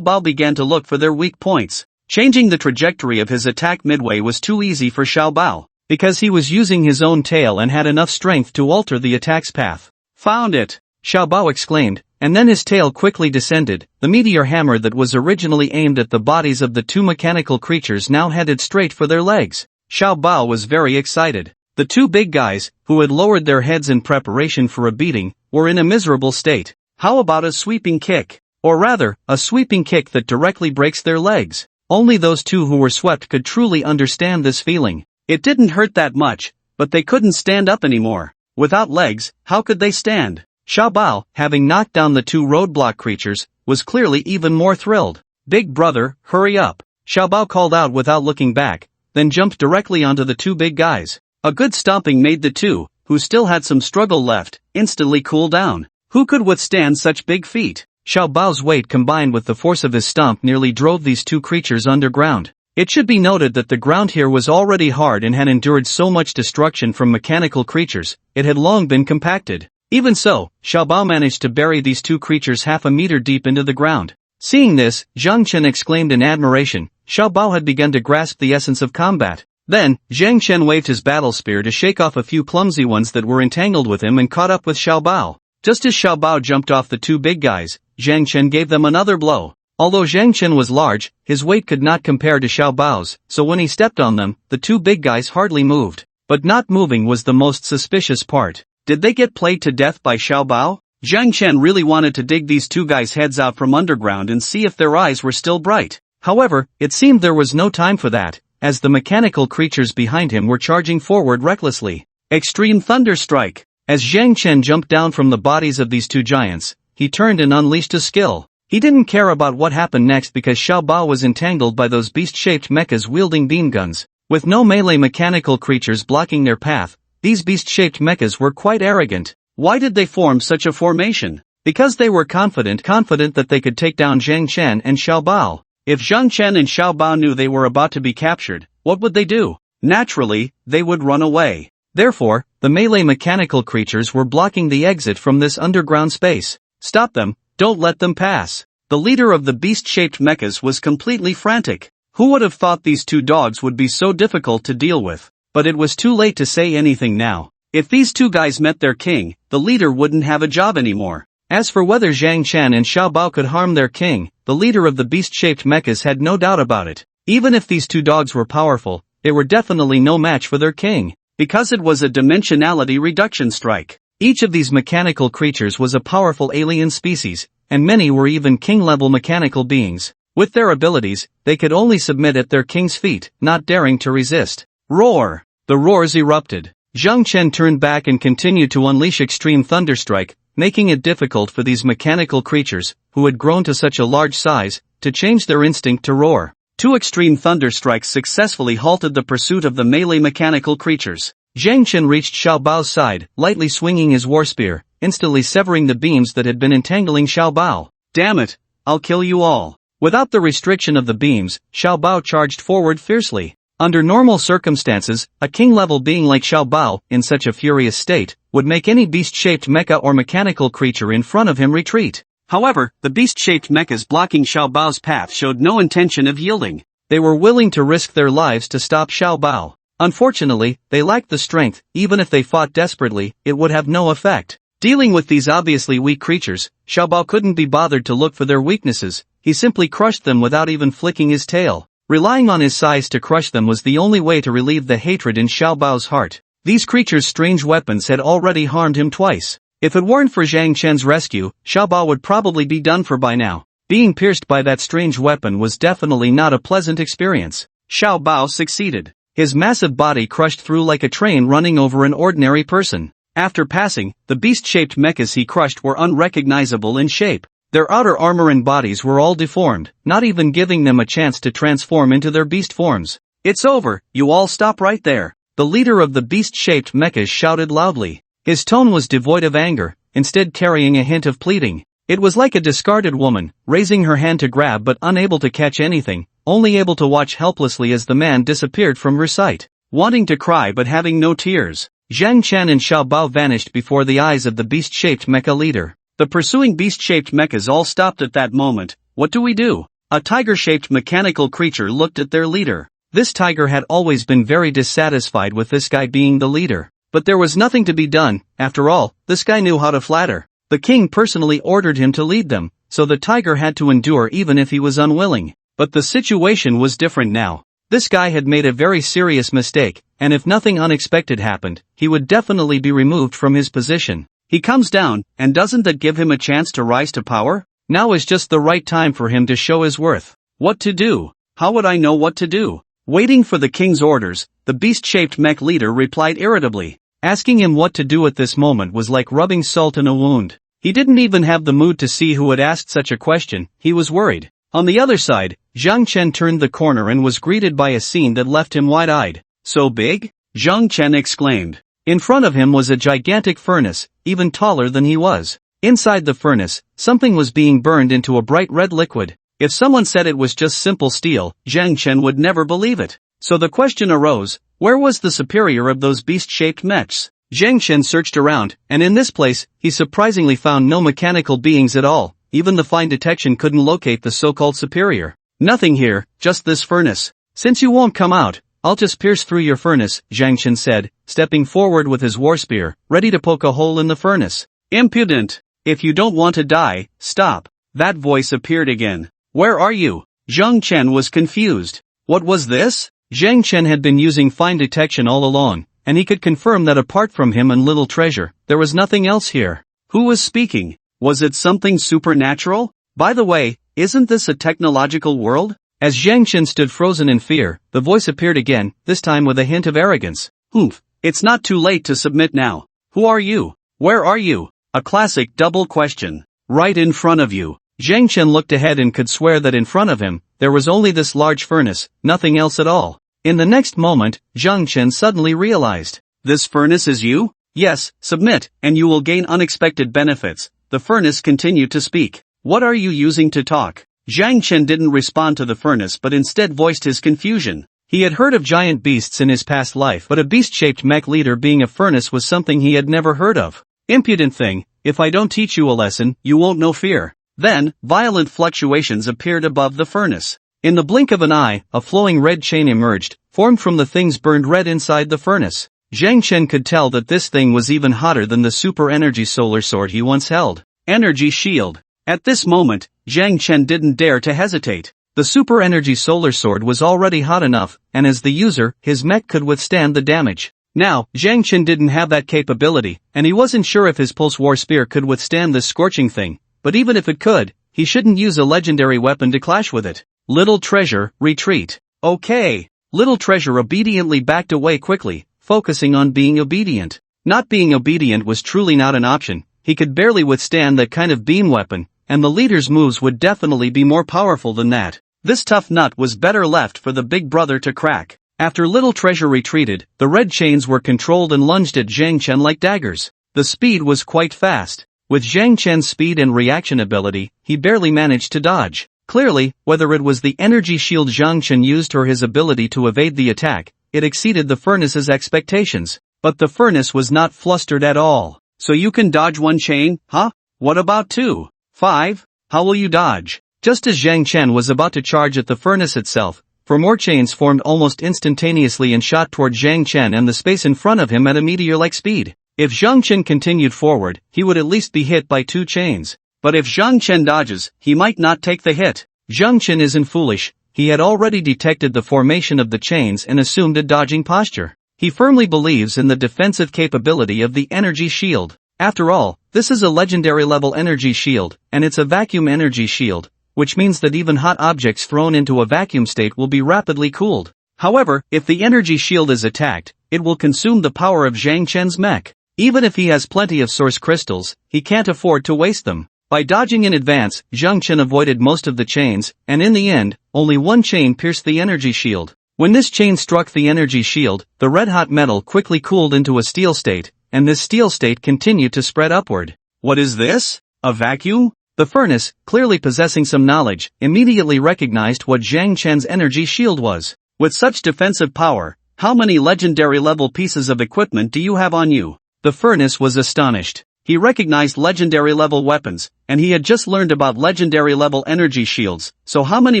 Bao began to look for their weak points. Changing the trajectory of his attack midway was too easy for Xiao Bao, because he was using his own tail and had enough strength to alter the attack's path. Found it! Xiao Bao exclaimed, and then his tail quickly descended. The meteor hammer that was originally aimed at the bodies of the two mechanical creatures now headed straight for their legs. Xiao Bao was very excited. The two big guys, who had lowered their heads in preparation for a beating, were in a miserable state. How about a sweeping kick? Or rather, a sweeping kick that directly breaks their legs. Only those two who were swept could truly understand this feeling. It didn't hurt that much, but they couldn't stand up anymore. Without legs, how could they stand? Xiao Bao, having knocked down the two roadblock creatures, was clearly even more thrilled. Big brother, hurry up! Xiao Bao called out without looking back, then jumped directly onto the two big guys. A good stomping made the two, who still had some struggle left, instantly cool down. Who could withstand such big feet? Xiao Bao's weight combined with the force of his stomp nearly drove these two creatures underground. It should be noted that the ground here was already hard and had endured so much destruction from mechanical creatures, it had long been compacted. Even so, Xiao Bao managed to bury these two creatures half a meter deep into the ground. Seeing this, Zhang Chen exclaimed in admiration. Xiao Bao had begun to grasp the essence of combat. Then, Zhang Chen waved his battle spear to shake off a few clumsy ones that were entangled with him and caught up with Xiao Bao. Just as Xiao Bao jumped off the two big guys, Zhang Chen gave them another blow. Although Zhang Chen was large, his weight could not compare to Xiao Bao's, so when he stepped on them, the two big guys hardly moved. But not moving was the most suspicious part. Did they get played to death by Xiao Bao? Zhang Chen really wanted to dig these two guys' heads out from underground and see if their eyes were still bright. However, it seemed there was no time for that, as the mechanical creatures behind him were charging forward recklessly. Extreme Thunder Strike! As Zhang Chen jumped down from the bodies of these two giants, he turned and unleashed his skill. He didn't care about what happened next because Xiao Bao was entangled by those beast-shaped mechas wielding beam guns. With no melee mechanical creatures blocking their path, these beast-shaped mechas were quite arrogant. Why did they form such a formation? Because they were confident that they could take down Zhang Chen and Xiao Bao. If Zhang Chen and Xiao Bao knew they were about to be captured, what would they do? Naturally, they would run away. Therefore, the melee mechanical creatures were blocking the exit from this underground space. Stop them, don't let them pass. The leader of the beast-shaped mechas was completely frantic. Who would have thought these two dogs would be so difficult to deal with? But it was too late to say anything now. If these two guys met their king, the leader wouldn't have a job anymore. As for whether Zhang Chen and Xiao Bao could harm their king, the leader of the beast-shaped mechas had no doubt about it. Even if these two dogs were powerful, they were definitely no match for their king. Because it was a dimensionality reduction strike. Each of these mechanical creatures was a powerful alien species, and many were even king-level mechanical beings. With their abilities, they could only submit at their king's feet, not daring to resist. Roar! The roars erupted. Zhang Chen turned back and continued to unleash Extreme Thunderstrike, making it difficult for these mechanical creatures, who had grown to such a large size, to change their instinct to roar. Two Extreme Thunderstrikes successfully halted the pursuit of the melee mechanical creatures. Zhang Chen reached Xiao Bao's side, lightly swinging his war spear, instantly severing the beams that had been entangling Xiao Bao. Damn it! I'll kill you all. Without the restriction of the beams, Xiao Bao charged forward fiercely. Under normal circumstances, a king-level being like Xiao Bao, in such a furious state, would make any beast-shaped mecha or mechanical creature in front of him retreat. However, the beast-shaped mechas blocking Xiao Bao's path showed no intention of yielding. They were willing to risk their lives to stop Xiao Bao. Unfortunately, they lacked the strength. Even if they fought desperately, it would have no effect. Dealing with these obviously weak creatures, Xiao Bao couldn't be bothered to look for their weaknesses. He simply crushed them without even flicking his tail. Relying on his size to crush them was the only way to relieve the hatred in Xiao Bao's heart. These creatures' strange weapons had already harmed him twice. If it weren't for Zhang Chen's rescue, Xiao Bao would probably be done for by now. Being pierced by that strange weapon was definitely not a pleasant experience. Xiao Bao succeeded. His massive body crushed through like a train running over an ordinary person. After passing, the beast-shaped mechas he crushed were unrecognizable in shape. Their outer armor and bodies were all deformed, not even giving them a chance to transform into their beast forms. It's over, you all stop right there. The leader of the beast-shaped mechas shouted loudly. His tone was devoid of anger, instead carrying a hint of pleading. It was like a discarded woman, raising her hand to grab but unable to catch anything, only able to watch helplessly as the man disappeared from her sight. Wanting to cry but having no tears, Zhang Chen and Xiao Bao vanished before the eyes of the beast-shaped mecha leader. The pursuing beast-shaped mechas all stopped at that moment. What do we do? A tiger-shaped mechanical creature looked at their leader. This tiger had always been very dissatisfied with this guy being the leader. But there was nothing to be done. After all, this guy knew how to flatter. The king personally ordered him to lead them, so the tiger had to endure even if he was unwilling. But the situation was different now. This guy had made a very serious mistake, and if nothing unexpected happened, he would definitely be removed from his position. He comes down, and doesn't that give him a chance to rise to power? Now is just the right time for him to show his worth. What to do? How would I know what to do? Waiting for the king's orders, the beast-shaped mech leader replied irritably. Asking him what to do at this moment was like rubbing salt in a wound. He didn't even have the mood to see who had asked such a question. He was worried. On the other side, Zhang Chen turned the corner and was greeted by a scene that left him wide-eyed. So big? Zhang Chen exclaimed. In front of him was a gigantic furnace, even taller than he was. Inside the furnace, something was being burned into a bright red liquid. If someone said it was just simple steel, Zhang Chen would never believe it. So the question arose, where was the superior of those beast-shaped mechs? Zhang Chen searched around, and in this place, he surprisingly found no mechanical beings at all. Even the fine detection couldn't locate the so-called superior. Nothing here, just this furnace. Since you won't come out, I'll just pierce through your furnace, Zhang Chen said, stepping forward with his war spear, ready to poke a hole in the furnace. Impudent! If you don't want to die, stop. That voice appeared again. Where are you? Zhang Chen was confused. What was this? Zhang Chen had been using fine detection all along, and he could confirm that apart from him and Little Treasure, there was nothing else here. Who was speaking? Was it something supernatural? By the way, isn't this a technological world? As Zhang Chen stood frozen in fear, the voice appeared again, this time with a hint of arrogance. Humph, it's not too late to submit now. Who are you? Where are you? A classic double question. Right in front of you. Zhang Chen looked ahead and could swear that in front of him, there was only this large furnace, nothing else at all. In the next moment, Zhang Chen suddenly realized. This furnace is you? Yes, submit, and you will gain unexpected benefits. The furnace continued to speak. What are you using to talk? Zhang Chen didn't respond to the furnace but instead voiced his confusion. He had heard of giant beasts in his past life, but a beast-shaped mech leader being a furnace was something he had never heard of. Impudent thing, if I don't teach you a lesson, you won't know fear. Then, violent fluctuations appeared above the furnace. In the blink of an eye, a flowing red chain emerged, formed from the things burned red inside the furnace. Zhang Chen could tell that this thing was even hotter than the super energy solar sword he once held. Energy shield. At this moment, Zhang Chen didn't dare to hesitate. The super energy solar sword was already hot enough, and as the user, his mech could withstand the damage. Now, Zhang Chen didn't have that capability, and he wasn't sure if his pulse war spear could withstand this scorching thing. But even if it could, he shouldn't use a legendary weapon to clash with it. Little Treasure, retreat. Okay. Little Treasure obediently backed away quickly, focusing on being obedient. Not being obedient was truly not an option. He could barely withstand that kind of beam weapon, and the leader's moves would definitely be more powerful than that. This tough nut was better left for the big brother to crack. After Little Treasure retreated, the red chains were controlled and lunged at Zhang Chen like daggers. The speed was quite fast. With Zhang Chen's speed and reaction ability, he barely managed to dodge. Clearly, whether it was the energy shield Zhang Chen used or his ability to evade the attack, it exceeded the furnace's expectations. But the furnace was not flustered at all. So you can dodge one chain, huh? What about 2? 5? How will you dodge? Just as Zhang Chen was about to charge at the furnace itself, 4 more chains formed almost instantaneously and shot toward Zhang Chen and the space in front of him at a meteor-like speed. If Zhang Chen continued forward, he would at least be hit by 2 chains. But if Zhang Chen dodges, he might not take the hit. Zhang Chen isn't foolish. He had already detected the formation of the chains and assumed a dodging posture. He firmly believes in the defensive capability of the energy shield. After all, this is a legendary level energy shield, and it's a vacuum energy shield, which means that even hot objects thrown into a vacuum state will be rapidly cooled. However, if the energy shield is attacked, it will consume the power of Zhang Chen's mech. Even if he has plenty of source crystals, he can't afford to waste them. By dodging in advance, Zhang Chen avoided most of the chains, and in the end, only one chain pierced the energy shield. When this chain struck the energy shield, the red-hot metal quickly cooled into a steel state, and this steel state continued to spread upward. What is this? A vacuum? The furnace, clearly possessing some knowledge, immediately recognized what Zhang Chen's energy shield was. With such defensive power, how many legendary-level pieces of equipment do you have on you? The furnace was astonished. He recognized legendary-level weapons, and he had just learned about legendary-level energy shields, so how many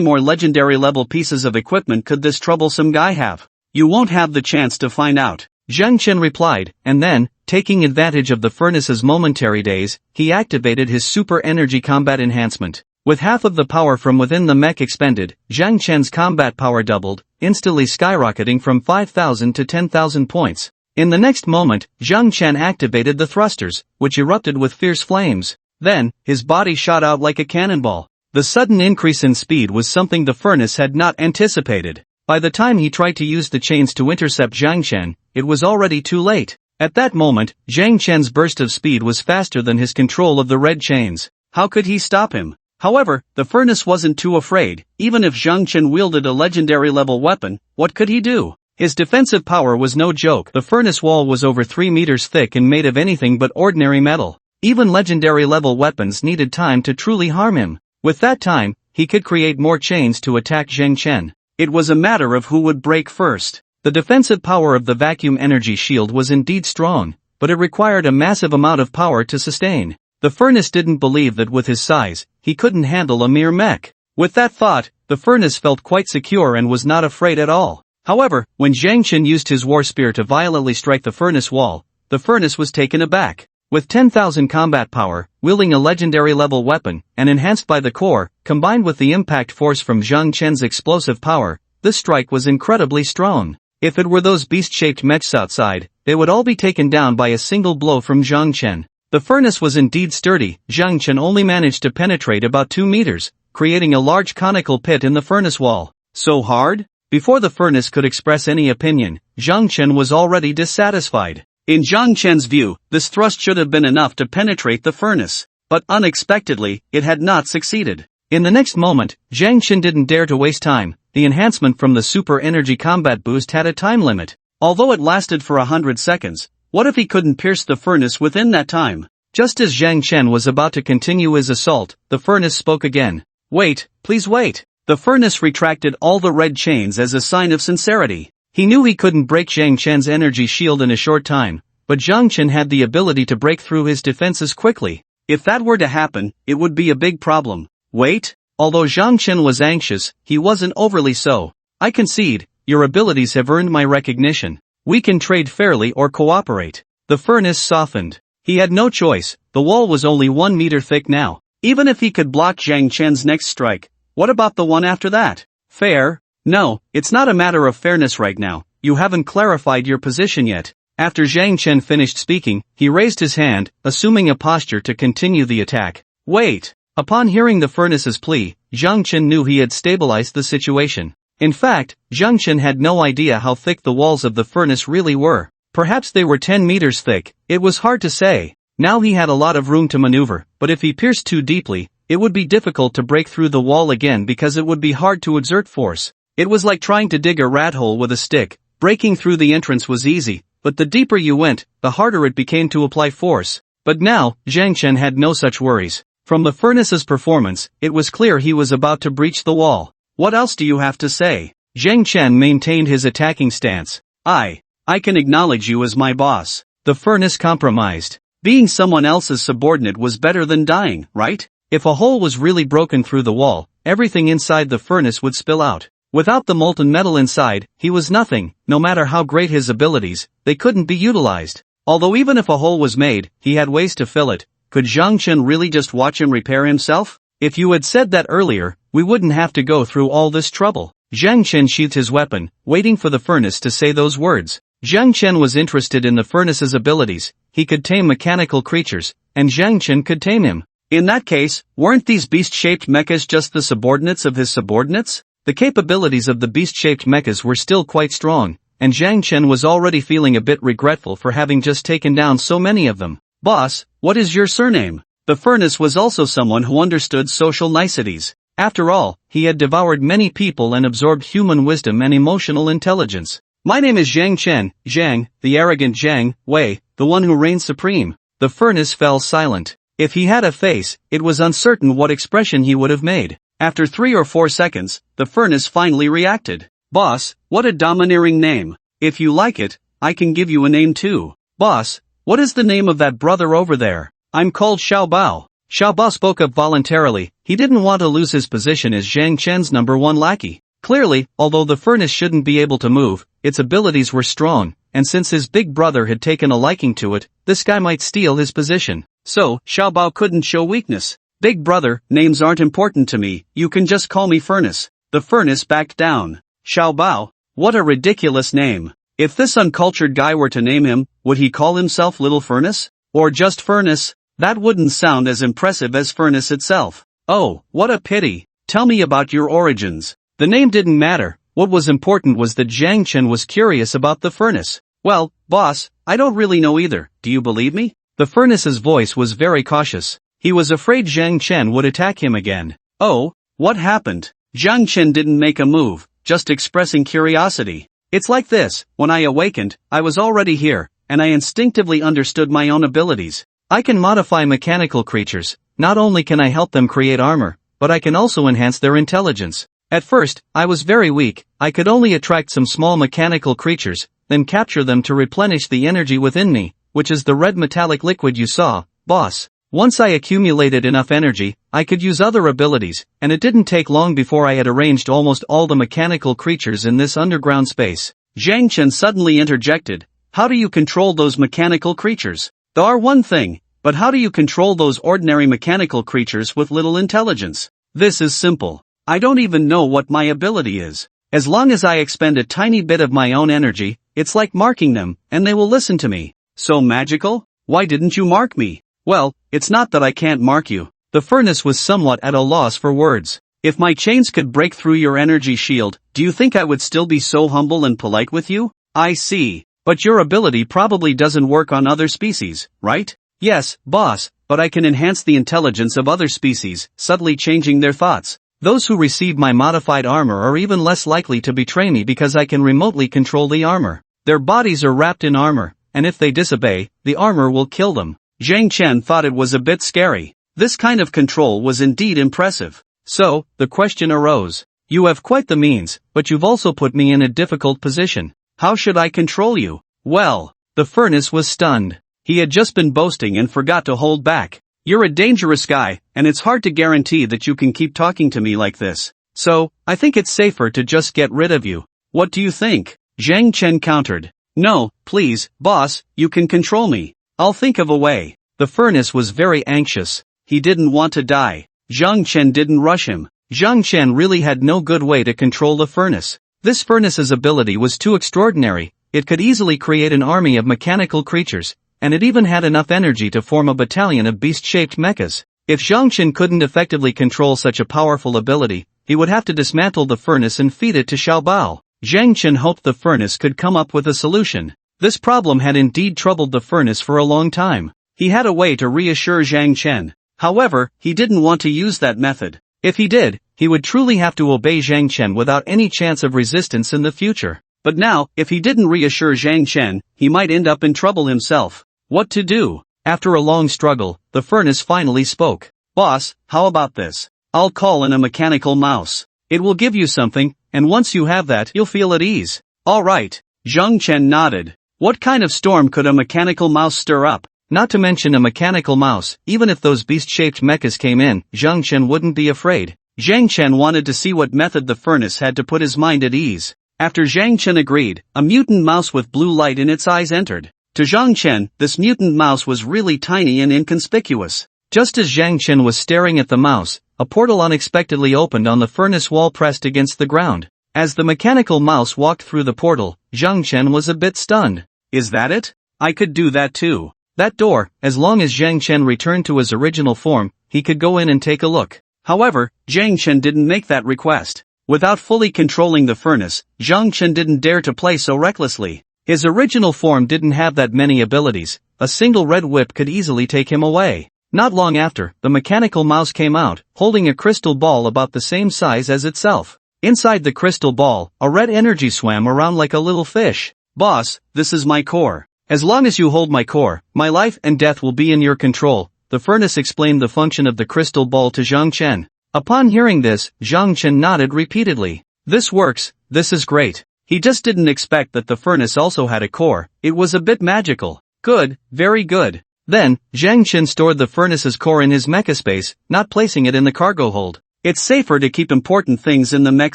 more legendary-level pieces of equipment could this troublesome guy have? You won't have the chance to find out, Zhang Chen replied, and then, taking advantage of the furnace's momentary daze, he activated his super energy combat enhancement. With half of the power from within the mech expended, Zhang Chen's combat power doubled, instantly skyrocketing from 5,000 to 10,000 points. In the next moment, Zhang Chen activated the thrusters, which erupted with fierce flames. Then, his body shot out like a cannonball. The sudden increase in speed was something the furnace had not anticipated. By the time he tried to use the chains to intercept Zhang Chen, it was already too late. At that moment, Zhang Chen's burst of speed was faster than his control of the red chains. How could he stop him? However, the furnace wasn't too afraid. Even if Zhang Chen wielded a legendary-level weapon, what could he do? His defensive power was no joke. The furnace wall was over 3 meters thick and made of anything but ordinary metal. Even legendary-level weapons needed time to truly harm him. With that time, he could create more chains to attack Zhang Chen. It was a matter of who would break first. The defensive power of the vacuum energy shield was indeed strong, but it required a massive amount of power to sustain. The furnace didn't believe that with his size, he couldn't handle a mere mech. With that thought, the furnace felt quite secure and was not afraid at all. However, when Zhang Chen used his war spear to violently strike the furnace wall, the furnace was taken aback. With 10,000 combat power, wielding a legendary-level weapon, and enhanced by the core, combined with the impact force from Zhang Chen's explosive power, this strike was incredibly strong. If it were those beast-shaped mechs outside, they would all be taken down by a single blow from Zhang Chen. The furnace was indeed sturdy. Zhang Chen only managed to penetrate about 2 meters, creating a large conical pit in the furnace wall. So hard? Before the furnace could express any opinion, Zhang Chen was already dissatisfied. In Zhang Chen's view, this thrust should have been enough to penetrate the furnace. But unexpectedly, it had not succeeded. In the next moment, Zhang Chen didn't dare to waste time. The enhancement from the super energy combat boost had a time limit. Although it lasted for 100 seconds, what if he couldn't pierce the furnace within that time? Just as Zhang Chen was about to continue his assault, the furnace spoke again. Wait, please wait. The furnace retracted all the red chains as a sign of sincerity. He knew he couldn't break Zhang Chen's energy shield in a short time, but Zhang Chen had the ability to break through his defenses quickly. If that were to happen, it would be a big problem. Wait. Although Zhang Chen was anxious, he wasn't overly so. I concede, your abilities have earned my recognition. We can trade fairly or cooperate. The furnace softened. He had no choice. The wall was only 1 meter thick now. Even if he could block Zhang Chen's next strike, what about the one after that? Fair? No, it's not a matter of fairness right now. You haven't clarified your position yet. After Zhang Chen finished speaking, he raised his hand, assuming a posture to continue the attack. Wait. Upon hearing the furnace's plea, Zhang Chen knew he had stabilized the situation. In fact, Zhang Chen had no idea how thick the walls of the furnace really were. Perhaps they were 10 meters thick. It was hard to say. Now he had a lot of room to maneuver, but if he pierced too deeply, it would be difficult to break through the wall again because it would be hard to exert force. It was like trying to dig a rat hole with a stick. Breaking through the entrance was easy, but the deeper you went, the harder it became to apply force. But now, Zhang Chen had no such worries. From the furnace's performance, it was clear he was about to breach the wall. What else do you have to say? Zhang Chen maintained his attacking stance. I can acknowledge you as my boss. The furnace compromised. Being someone else's subordinate was better than dying, right? If a hole was really broken through the wall, everything inside the furnace would spill out. Without the molten metal inside, he was nothing. No matter how great his abilities, they couldn't be utilized. Although even if a hole was made, he had ways to fill it. Could Zhang Chen really just watch him repair himself? If you had said that earlier, we wouldn't have to go through all this trouble. Zhang Chen sheathed his weapon, waiting for the furnace to say those words. Zhang Chen was interested in the furnace's abilities. He could tame mechanical creatures, and Zhang Chen could tame him. In that case, weren't these beast-shaped mechas just the subordinates of his subordinates? The capabilities of the beast-shaped mechas were still quite strong, and Zhang Chen was already feeling a bit regretful for having just taken down so many of them. Boss, what is your surname? The furnace was also someone who understood social niceties. After all, he had devoured many people and absorbed human wisdom and emotional intelligence. My name is Zhang Chen, Zhang, the arrogant Zhang, Wei, the one who reigns supreme. The furnace fell silent. If he had a face, it was uncertain what expression he would have made. After 3 or 4 seconds, the furnace finally reacted. Boss, what a domineering name. If you like it, I can give you a name too. Boss, what is the name of that brother over there? I'm called Xiao Bao. Xiao Bao spoke up voluntarily. He didn't want to lose his position as Zhang Chen's #1 lackey. Clearly, although the furnace shouldn't be able to move, its abilities were strong, and since his big brother had taken a liking to it, this guy might steal his position. So, Xiao Bao couldn't show weakness. Big brother, names aren't important to me, you can just call me Furnace. The furnace backed down. Xiao Bao? What a ridiculous name. If this uncultured guy were to name him, would he call himself Little Furnace? Or just Furnace? That wouldn't sound as impressive as Furnace itself. Oh, what a pity. Tell me about your origins. The name didn't matter. What was important was that Zhang Chen was curious about the furnace. Well, boss, I don't really know either. Do you believe me? The furnace's voice was very cautious. He was afraid Zhang Chen would attack him again. Oh, what happened? Zhang Chen didn't make a move, just expressing curiosity. It's like this, when I awakened, I was already here, and I instinctively understood my own abilities. I can modify mechanical creatures. Not only can I help them create armor, but I can also enhance their intelligence. At first, I was very weak. I could only attract some small mechanical creatures, then capture them to replenish the energy within me, which is the red metallic liquid you saw, boss. Once I accumulated enough energy, I could use other abilities, and it didn't take long before I had arranged almost all the mechanical creatures in this underground space. Zhang Chen suddenly interjected. How do you control those mechanical creatures? They are one thing, but how do you control those ordinary mechanical creatures with little intelligence? This is simple. I don't even know what my ability is. As long as I expend a tiny bit of my own energy, it's like marking them, and they will listen to me. So magical? Why didn't you mark me? Well, it's not that I can't mark you. The furnace was somewhat at a loss for words. If my chains could break through your energy shield, do you think I would still be so humble and polite with you? I see. But your ability probably doesn't work on other species, right? Yes, boss, but I can enhance the intelligence of other species, subtly changing their thoughts. Those who receive my modified armor are even less likely to betray me because I can remotely control the armor. Their bodies are wrapped in armor, and if they disobey, the armor will kill them. Zhang Chen thought it was a bit scary. This kind of control was indeed impressive. So, the question arose. You have quite the means, but you've also put me in a difficult position. How should I control you? Well, the furnace was stunned. He had just been boasting and forgot to hold back. You're a dangerous guy, and it's hard to guarantee that you can keep talking to me like this. So, I think it's safer to just get rid of you. What do you think? Zhang Chen countered. No, please, boss, you can control me. I'll think of a way. The furnace was very anxious. He didn't want to die. Zhang Chen didn't rush him. Zhang Chen really had no good way to control the furnace. This furnace's ability was too extraordinary. It could easily create an army of mechanical creatures, and it even had enough energy to form a battalion of beast-shaped mechas. If Zhang Chen couldn't effectively control such a powerful ability, he would have to dismantle the furnace and feed it to Xiao Bao. Zhang Chen hoped the furnace could come up with a solution. This problem had indeed troubled the furnace for a long time. He had a way to reassure Zhang Chen. However, he didn't want to use that method. If he did, he would truly have to obey Zhang Chen without any chance of resistance in the future. But now, if he didn't reassure Zhang Chen, he might end up in trouble himself. What to do? After a long struggle, the furnace finally spoke. Boss, how about this? I'll call in a mechanical mouse. It will give you something, and once you have that, you'll feel at ease. Alright. Zhang Chen nodded. What kind of storm could a mechanical mouse stir up? Not to mention a mechanical mouse, even if those beast-shaped mechas came in, Zhang Chen wouldn't be afraid. Zhang Chen wanted to see what method the furnace had to put his mind at ease. After Zhang Chen agreed, a mutant mouse with blue light in its eyes entered. To Zhang Chen, this mutant mouse was really tiny and inconspicuous. Just as Zhang Chen was staring at the mouse, a portal unexpectedly opened on the furnace wall pressed against the ground. As the mechanical mouse walked through the portal, Zhang Chen was a bit stunned. Is that it? I could do that too. That door, as long as Zhang Chen returned to his original form, he could go in and take a look. However, Zhang Chen didn't make that request. Without fully controlling the furnace, Zhang Chen didn't dare to play so recklessly. His original form didn't have that many abilities. A single red whip could easily take him away. Not long after, the mechanical mouse came out, holding a crystal ball about the same size as itself. Inside the crystal ball, a red energy swam around like a little fish. Boss, this is my core. As long as you hold my core, my life and death will be in your control. The furnace explained the function of the crystal ball to Zhang Chen. Upon hearing this, Zhang Chen nodded repeatedly. This works, this is great. He just didn't expect that the furnace also had a core. It was a bit magical. Good, very good. Then, Zhang Chen stored the furnace's core in his mecha space, not placing it in the cargo hold. It's safer to keep important things in the mech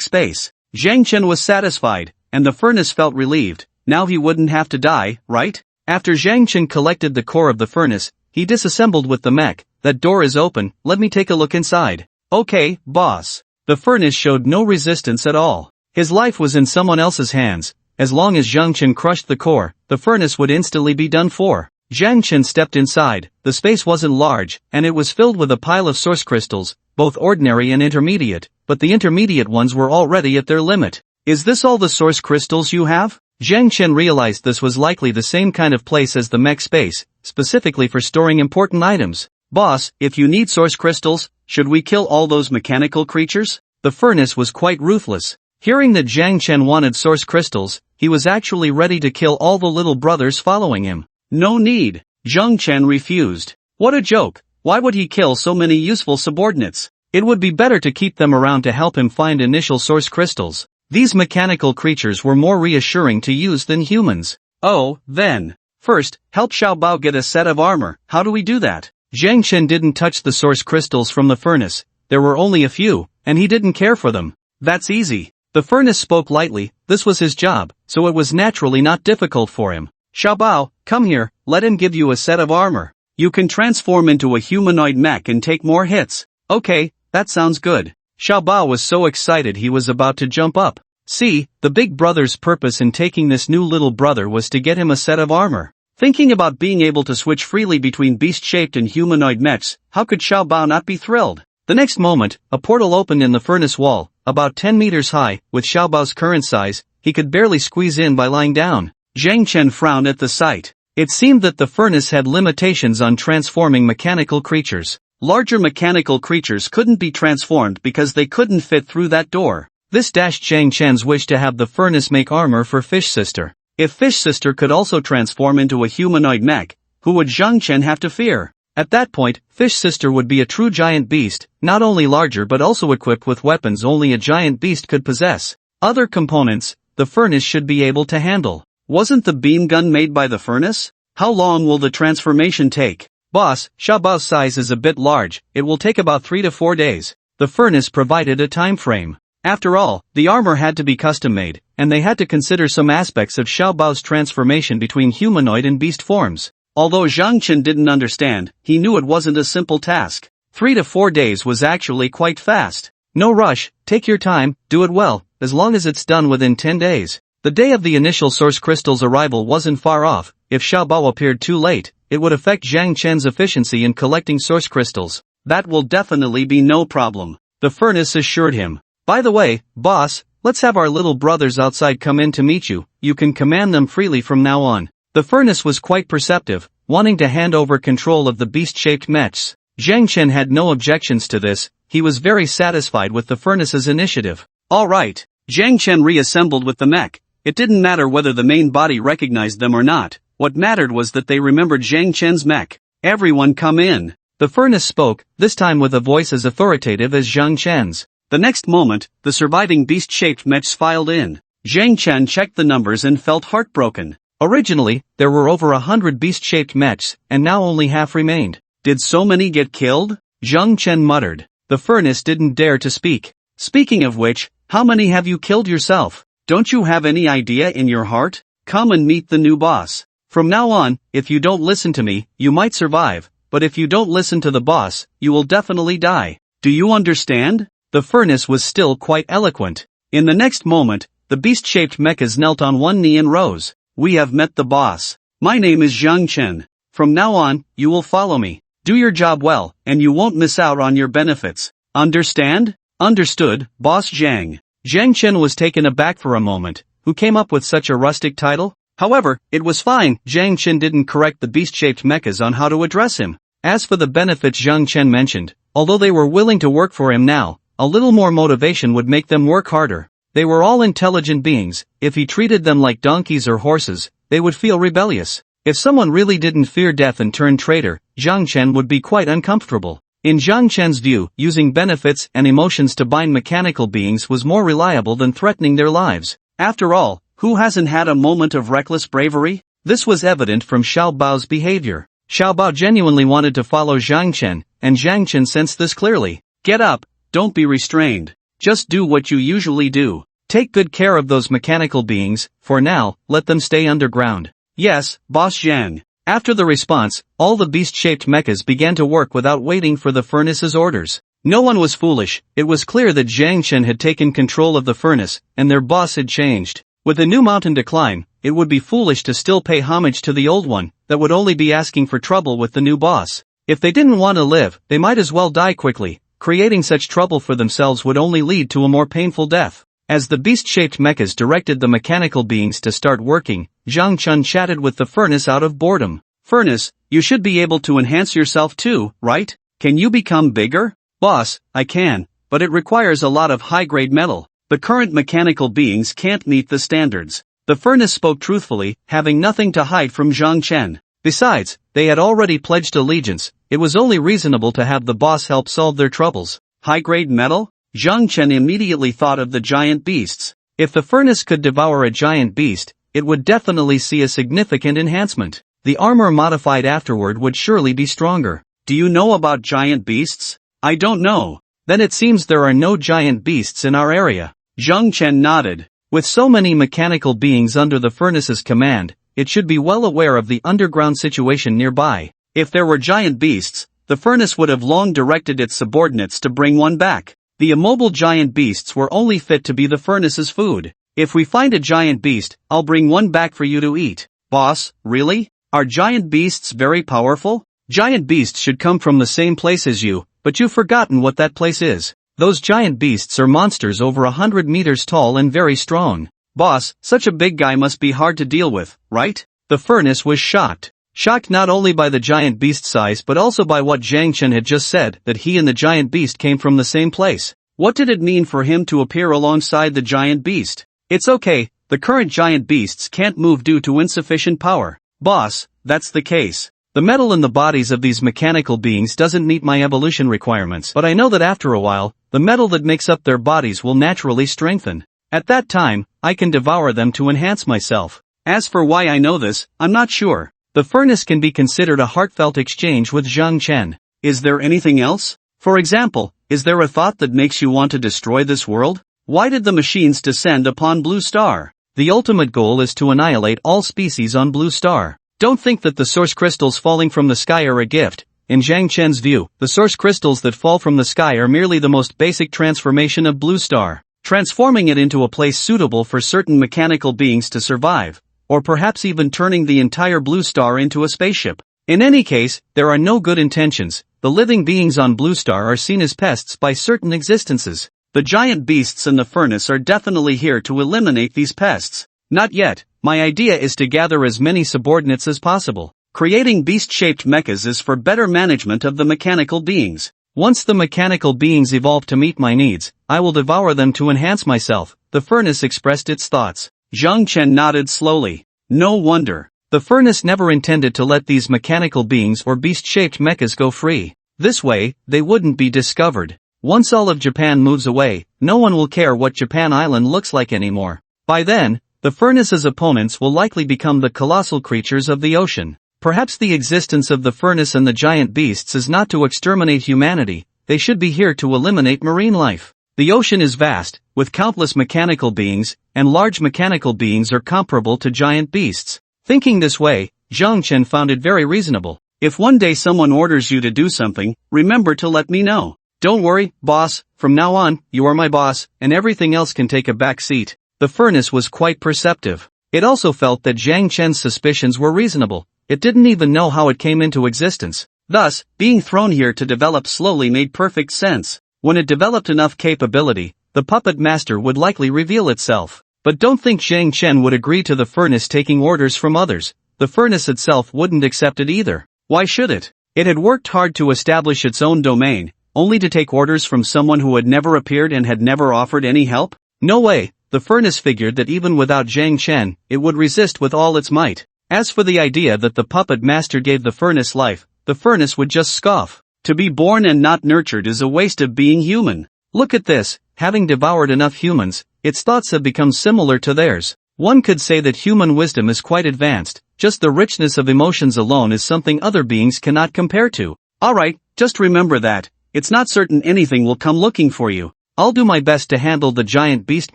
space. Zhang Chen was satisfied, and the furnace felt relieved. Now he wouldn't have to die, right? After Zhang Chen collected the core of the furnace, he disassembled with the mech. That door is open, let me take a look inside. Okay, boss. The furnace showed no resistance at all. His life was in someone else's hands. As long as Zhang Chen crushed the core, the furnace would instantly be done for. Zhang Chen stepped inside. The space wasn't large, and it was filled with a pile of source crystals, both ordinary and intermediate, but the intermediate ones were already at their limit. Is this all the source crystals you have? Zhang Chen realized this was likely the same kind of place as the mech space, specifically for storing important items. Boss, if you need source crystals, should we kill all those mechanical creatures? The furnace was quite ruthless. Hearing that Zhang Chen wanted source crystals, he was actually ready to kill all the little brothers following him. No need. Zhang Chen refused. What a joke. Why would he kill so many useful subordinates? It would be better to keep them around to help him find initial source crystals. These mechanical creatures were more reassuring to use than humans. Oh, then. First, help Xiaobao get a set of armor. How do we do that? Zhang Chen didn't touch the source crystals from the furnace. There were only a few, and he didn't care for them. That's easy. The furnace spoke lightly. This was his job, so it was naturally not difficult for him. Xiaobao, come here, let him give you a set of armor. You can transform into a humanoid mech and take more hits. Okay, that sounds good. Xiaobao was so excited he was about to jump up. See, the big brother's purpose in taking this new little brother was to get him a set of armor. Thinking about being able to switch freely between beast-shaped and humanoid mechs, how could Xiaobao not be thrilled? The next moment, a portal opened in the furnace wall, about 10 meters high. With Xiaobao's current size, he could barely squeeze in by lying down. Zhang Chen frowned at the sight. It seemed that the furnace had limitations on transforming mechanical creatures. Larger mechanical creatures couldn't be transformed because they couldn't fit through that door. This dashed Zhang Chen's wish to have the furnace make armor for Fish Sister. If Fish Sister could also transform into a humanoid mech, who would Zhang Chen have to fear? At that point, Fish Sister would be a true giant beast, not only larger but also equipped with weapons only a giant beast could possess. Other components, the furnace should be able to handle. Wasn't the beam gun made by the furnace? How long will the transformation take? Boss, Xiaobao's size is a bit large, it will take about 3 to 4 days. The furnace provided a time frame. After all, the armor had to be custom-made, and they had to consider some aspects of Xiaobao's transformation between humanoid and beast forms. Although Zhang Chen didn't understand, he knew it wasn't a simple task. 3 to 4 days was actually quite fast. No rush, take your time, do it well, as long as it's done within 10 days. The day of the initial source crystal's arrival wasn't far off. If Xiaobao appeared too late, it would affect Zhang Chen's efficiency in collecting source crystals. That will definitely be no problem, the furnace assured him. By the way, boss, let's have our little brothers outside come in to meet you. You can command them freely from now on. The furnace was quite perceptive, wanting to hand over control of the beast-shaped mechs. Zhang Chen had no objections to this. He was very satisfied with the furnace's initiative. Alright. Zhang Chen reassembled with the mech. It didn't matter whether the main body recognized them or not. What mattered was that they remembered Zhang Chen's mech. Everyone come in. The furnace spoke, this time with a voice as authoritative as Zhang Chen's. The next moment, the surviving beast-shaped mechs filed in. Zhang Chen checked the numbers and felt heartbroken. Originally, there were over 100 beast-shaped mechs, and now only half remained. Did so many get killed? Zhang Chen muttered. The furnace didn't dare to speak. Speaking of which, how many have you killed yourself? Don't you have any idea in your heart? Come and meet the new boss. From now on, if you don't listen to me, you might survive, but if you don't listen to the boss, you will definitely die. Do you understand? The furnace was still quite eloquent. In the next moment, the beast-shaped mechas knelt on one knee and rose. We have met the boss. My name is Zhang Chen. From now on, you will follow me. Do your job well, and you won't miss out on your benefits. Understand? Understood, Boss Zhang. Zhang Chen was taken aback for a moment. Who came up with such a rustic title? However, it was fine. Zhang Chen didn't correct the beast-shaped mechas on how to address him. As for the benefits Zhang Chen mentioned, although they were willing to work for him now, a little more motivation would make them work harder. They were all intelligent beings. If he treated them like donkeys or horses, they would feel rebellious. If someone really didn't fear death and turned traitor, Zhang Chen would be quite uncomfortable. In Zhang Chen's view, using benefits and emotions to bind mechanical beings was more reliable than threatening their lives. After all, who hasn't had a moment of reckless bravery? This was evident from Xiao Bao's behavior. Xiao Bao genuinely wanted to follow Zhang Chen, and Zhang Chen sensed this clearly. Get up, don't be restrained. Just do what you usually do. Take good care of those mechanical beings. For now, let them stay underground. Yes, Boss Zhang. After the response, all the beast-shaped mechas began to work without waiting for the furnace's orders. No one was foolish. It was clear that Zhang Chen had taken control of the furnace, and their boss had changed. With a new mountain to climb, it would be foolish to still pay homage to the old one, that would only be asking for trouble with the new boss. If they didn't want to live, they might as well die quickly. Creating such trouble for themselves would only lead to a more painful death. As the beast-shaped mechas directed the mechanical beings to start working, Zhang Chen chatted with the furnace out of boredom. Furnace, you should be able to enhance yourself too, right? Can you become bigger? Boss, I can, but it requires a lot of high-grade metal. The current mechanical beings can't meet the standards. The furnace spoke truthfully, having nothing to hide from Zhang Chen. Besides, they had already pledged allegiance. It was only reasonable to have the boss help solve their troubles. High-grade metal? Zhang Chen immediately thought of the giant beasts. If the furnace could devour a giant beast, it would definitely see a significant enhancement. The armor modified afterward would surely be stronger. Do you know about giant beasts? I don't know. Then it seems there are no giant beasts in our area. Zhang Chen nodded. With so many mechanical beings under the furnace's command, it should be well aware of the underground situation nearby. If there were giant beasts, the furnace would have long directed its subordinates to bring one back. The immobile giant beasts were only fit to be the furnace's food. If we find a giant beast, I'll bring one back for you to eat. Boss, really? Are giant beasts very powerful? Giant beasts should come from the same place as you, but you've forgotten what that place is. Those giant beasts are monsters over 100 meters tall and very strong. Boss, such a big guy must be hard to deal with, right? The furnace was shocked. Shocked not only by the giant beast size but also by what Zhang Chen had just said, that he and the giant beast came from the same place. What did it mean for him to appear alongside the giant beast? It's okay, the current giant beasts can't move due to insufficient power. Boss, that's the case. The metal in the bodies of these mechanical beings doesn't meet my evolution requirements, but I know that after a while, the metal that makes up their bodies will naturally strengthen. At that time, I can devour them to enhance myself. As for why I know this, I'm not sure. The furnace can be considered a heartfelt exchange with Zhang Chen. Is there anything else? For example, is there a thought that makes you want to destroy this world? Why did the machines descend upon Blue Star? The ultimate goal is to annihilate all species on Blue Star. Don't think that the source crystals falling from the sky are a gift. In Zhang Chen's view, the source crystals that fall from the sky are merely the most basic transformation of Blue Star, transforming it into a place suitable for certain mechanical beings to survive, or perhaps even turning the entire Blue Star into a spaceship. In any case, there are no good intentions. The living beings on Blue Star are seen as pests by certain existences. The giant beasts in the furnace are definitely here to eliminate these pests. Not yet. My idea is to gather as many subordinates as possible. Creating beast-shaped mechas is for better management of the mechanical beings. Once the mechanical beings evolve to meet my needs, I will devour them to enhance myself. The furnace expressed its thoughts. Zhang Chen nodded slowly. No wonder. The furnace never intended to let these mechanical beings or beast-shaped mechas go free. This way, they wouldn't be discovered. Once all of Japan moves away, no one will care what Japan Island looks like anymore. By then, the furnace's opponents will likely become the colossal creatures of the ocean. Perhaps the existence of the furnace and the giant beasts is not to exterminate humanity, they should be here to eliminate marine life. The ocean is vast, with countless mechanical beings, and large mechanical beings are comparable to giant beasts. Thinking this way, Zhang Chen found it very reasonable. If one day someone orders you to do something, remember to let me know. Don't worry, boss, from now on, you are my boss, and everything else can take a back seat. The furnace was quite perceptive. It also felt that Zhang Chen's suspicions were reasonable. It didn't even know how it came into existence. Thus, being thrown here to develop slowly made perfect sense. When it developed enough capability, the puppet master would likely reveal itself. But don't think Zhang Chen would agree to the furnace taking orders from others. The furnace itself wouldn't accept it either. Why should it? It had worked hard to establish its own domain, only to take orders from someone who had never appeared and had never offered any help? No way. The furnace figured that even without Zhang Chen, it would resist with all its might. As for the idea that the puppet master gave the furnace life, the furnace would just scoff. To be born and not nurtured is a waste of being human. Look at this, having devoured enough humans, its thoughts have become similar to theirs. One could say that human wisdom is quite advanced, just the richness of emotions alone is something other beings cannot compare to. Alright, just remember that, it's not certain anything will come looking for you. I'll do my best to handle the giant beast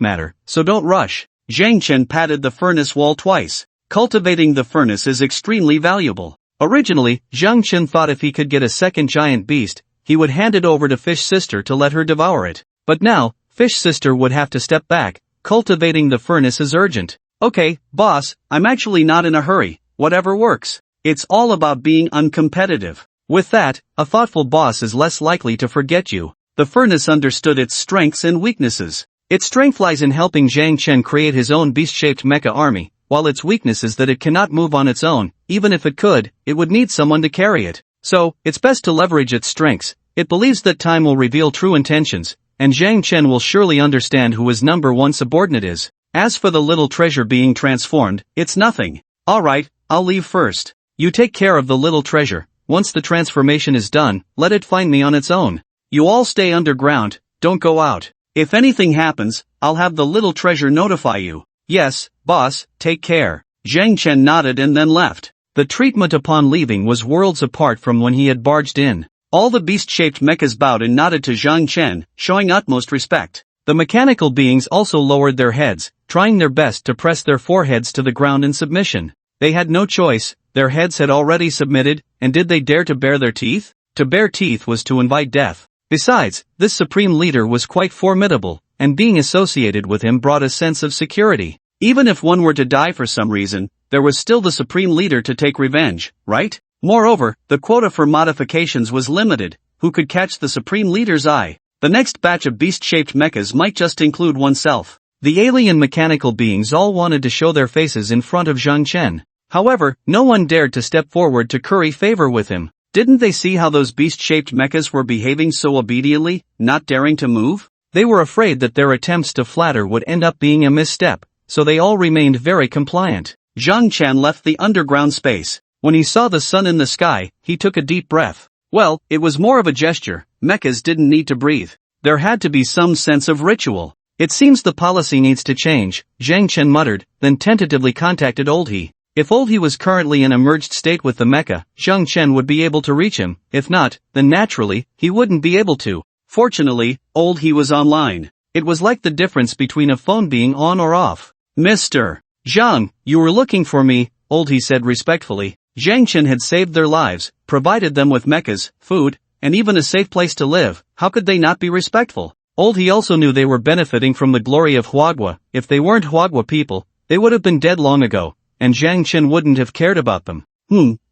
matter, so don't rush. Zhang Chen patted the furnace wall twice. Cultivating the furnace is extremely valuable. Originally, Zhang Chen thought if he could get a second giant beast, he would hand it over to Fish Sister to let her devour it. But now, Fish Sister would have to step back. Cultivating the furnace is urgent. Okay, boss, I'm actually not in a hurry, whatever works. It's all about being uncompetitive. With that, a thoughtful boss is less likely to forget you. The furnace understood its strengths and weaknesses. Its strength lies in helping Zhang Chen create his own beast-shaped mecha army, while its weakness is that it cannot move on its own. Even if it could, it would need someone to carry it. So, it's best to leverage its strengths. It believes that time will reveal true intentions, and Zhang Chen will surely understand who his number one subordinate is. As for the little treasure being transformed, it's nothing. Alright, I'll leave first. You take care of the little treasure. Once the transformation is done, let it find me on its own. You all stay underground, don't go out. If anything happens, I'll have the little treasure notify you. Yes, boss, take care. Zhang Chen nodded and then left. The treatment upon leaving was worlds apart from when he had barged in. All the beast-shaped mechas bowed and nodded to Zhang Chen, showing utmost respect. The mechanical beings also lowered their heads, trying their best to press their foreheads to the ground in submission. They had no choice, their heads had already submitted, and did they dare to bare their teeth? To bare teeth was to invite death. Besides, this supreme leader was quite formidable, and being associated with him brought a sense of security. Even if one were to die for some reason, there was still the supreme leader to take revenge, right? Moreover, the quota for modifications was limited. Who could catch the supreme leader's eye? The next batch of beast-shaped mechas might just include oneself. The alien mechanical beings all wanted to show their faces in front of Zhang Chen. However, no one dared to step forward to curry favor with him. Didn't they see how those beast-shaped mechas were behaving so obediently, not daring to move? They were afraid that their attempts to flatter would end up being a misstep, so they all remained very compliant. Zhang Chen left the underground space. When he saw the sun in the sky, he took a deep breath. Well, it was more of a gesture. Mechas didn't need to breathe. There had to be some sense of ritual. It seems the policy needs to change, Zhang Chen muttered, then tentatively contacted Old He. If Old He was currently in a merged state with the mecha, Zhang Chen would be able to reach him. If not, then naturally, he wouldn't be able to. Fortunately, Old He was online. It was like the difference between a phone being on or off. Mr. Zhang, you were looking for me, Old He said respectfully. Zhang Chen had saved their lives, provided them with mechas, food, and even a safe place to live. How could they not be respectful? Old He also knew they were benefiting from the glory of Huagua. If they weren't Huagua people, they would have been dead long ago, and Zhang Chen wouldn't have cared about them.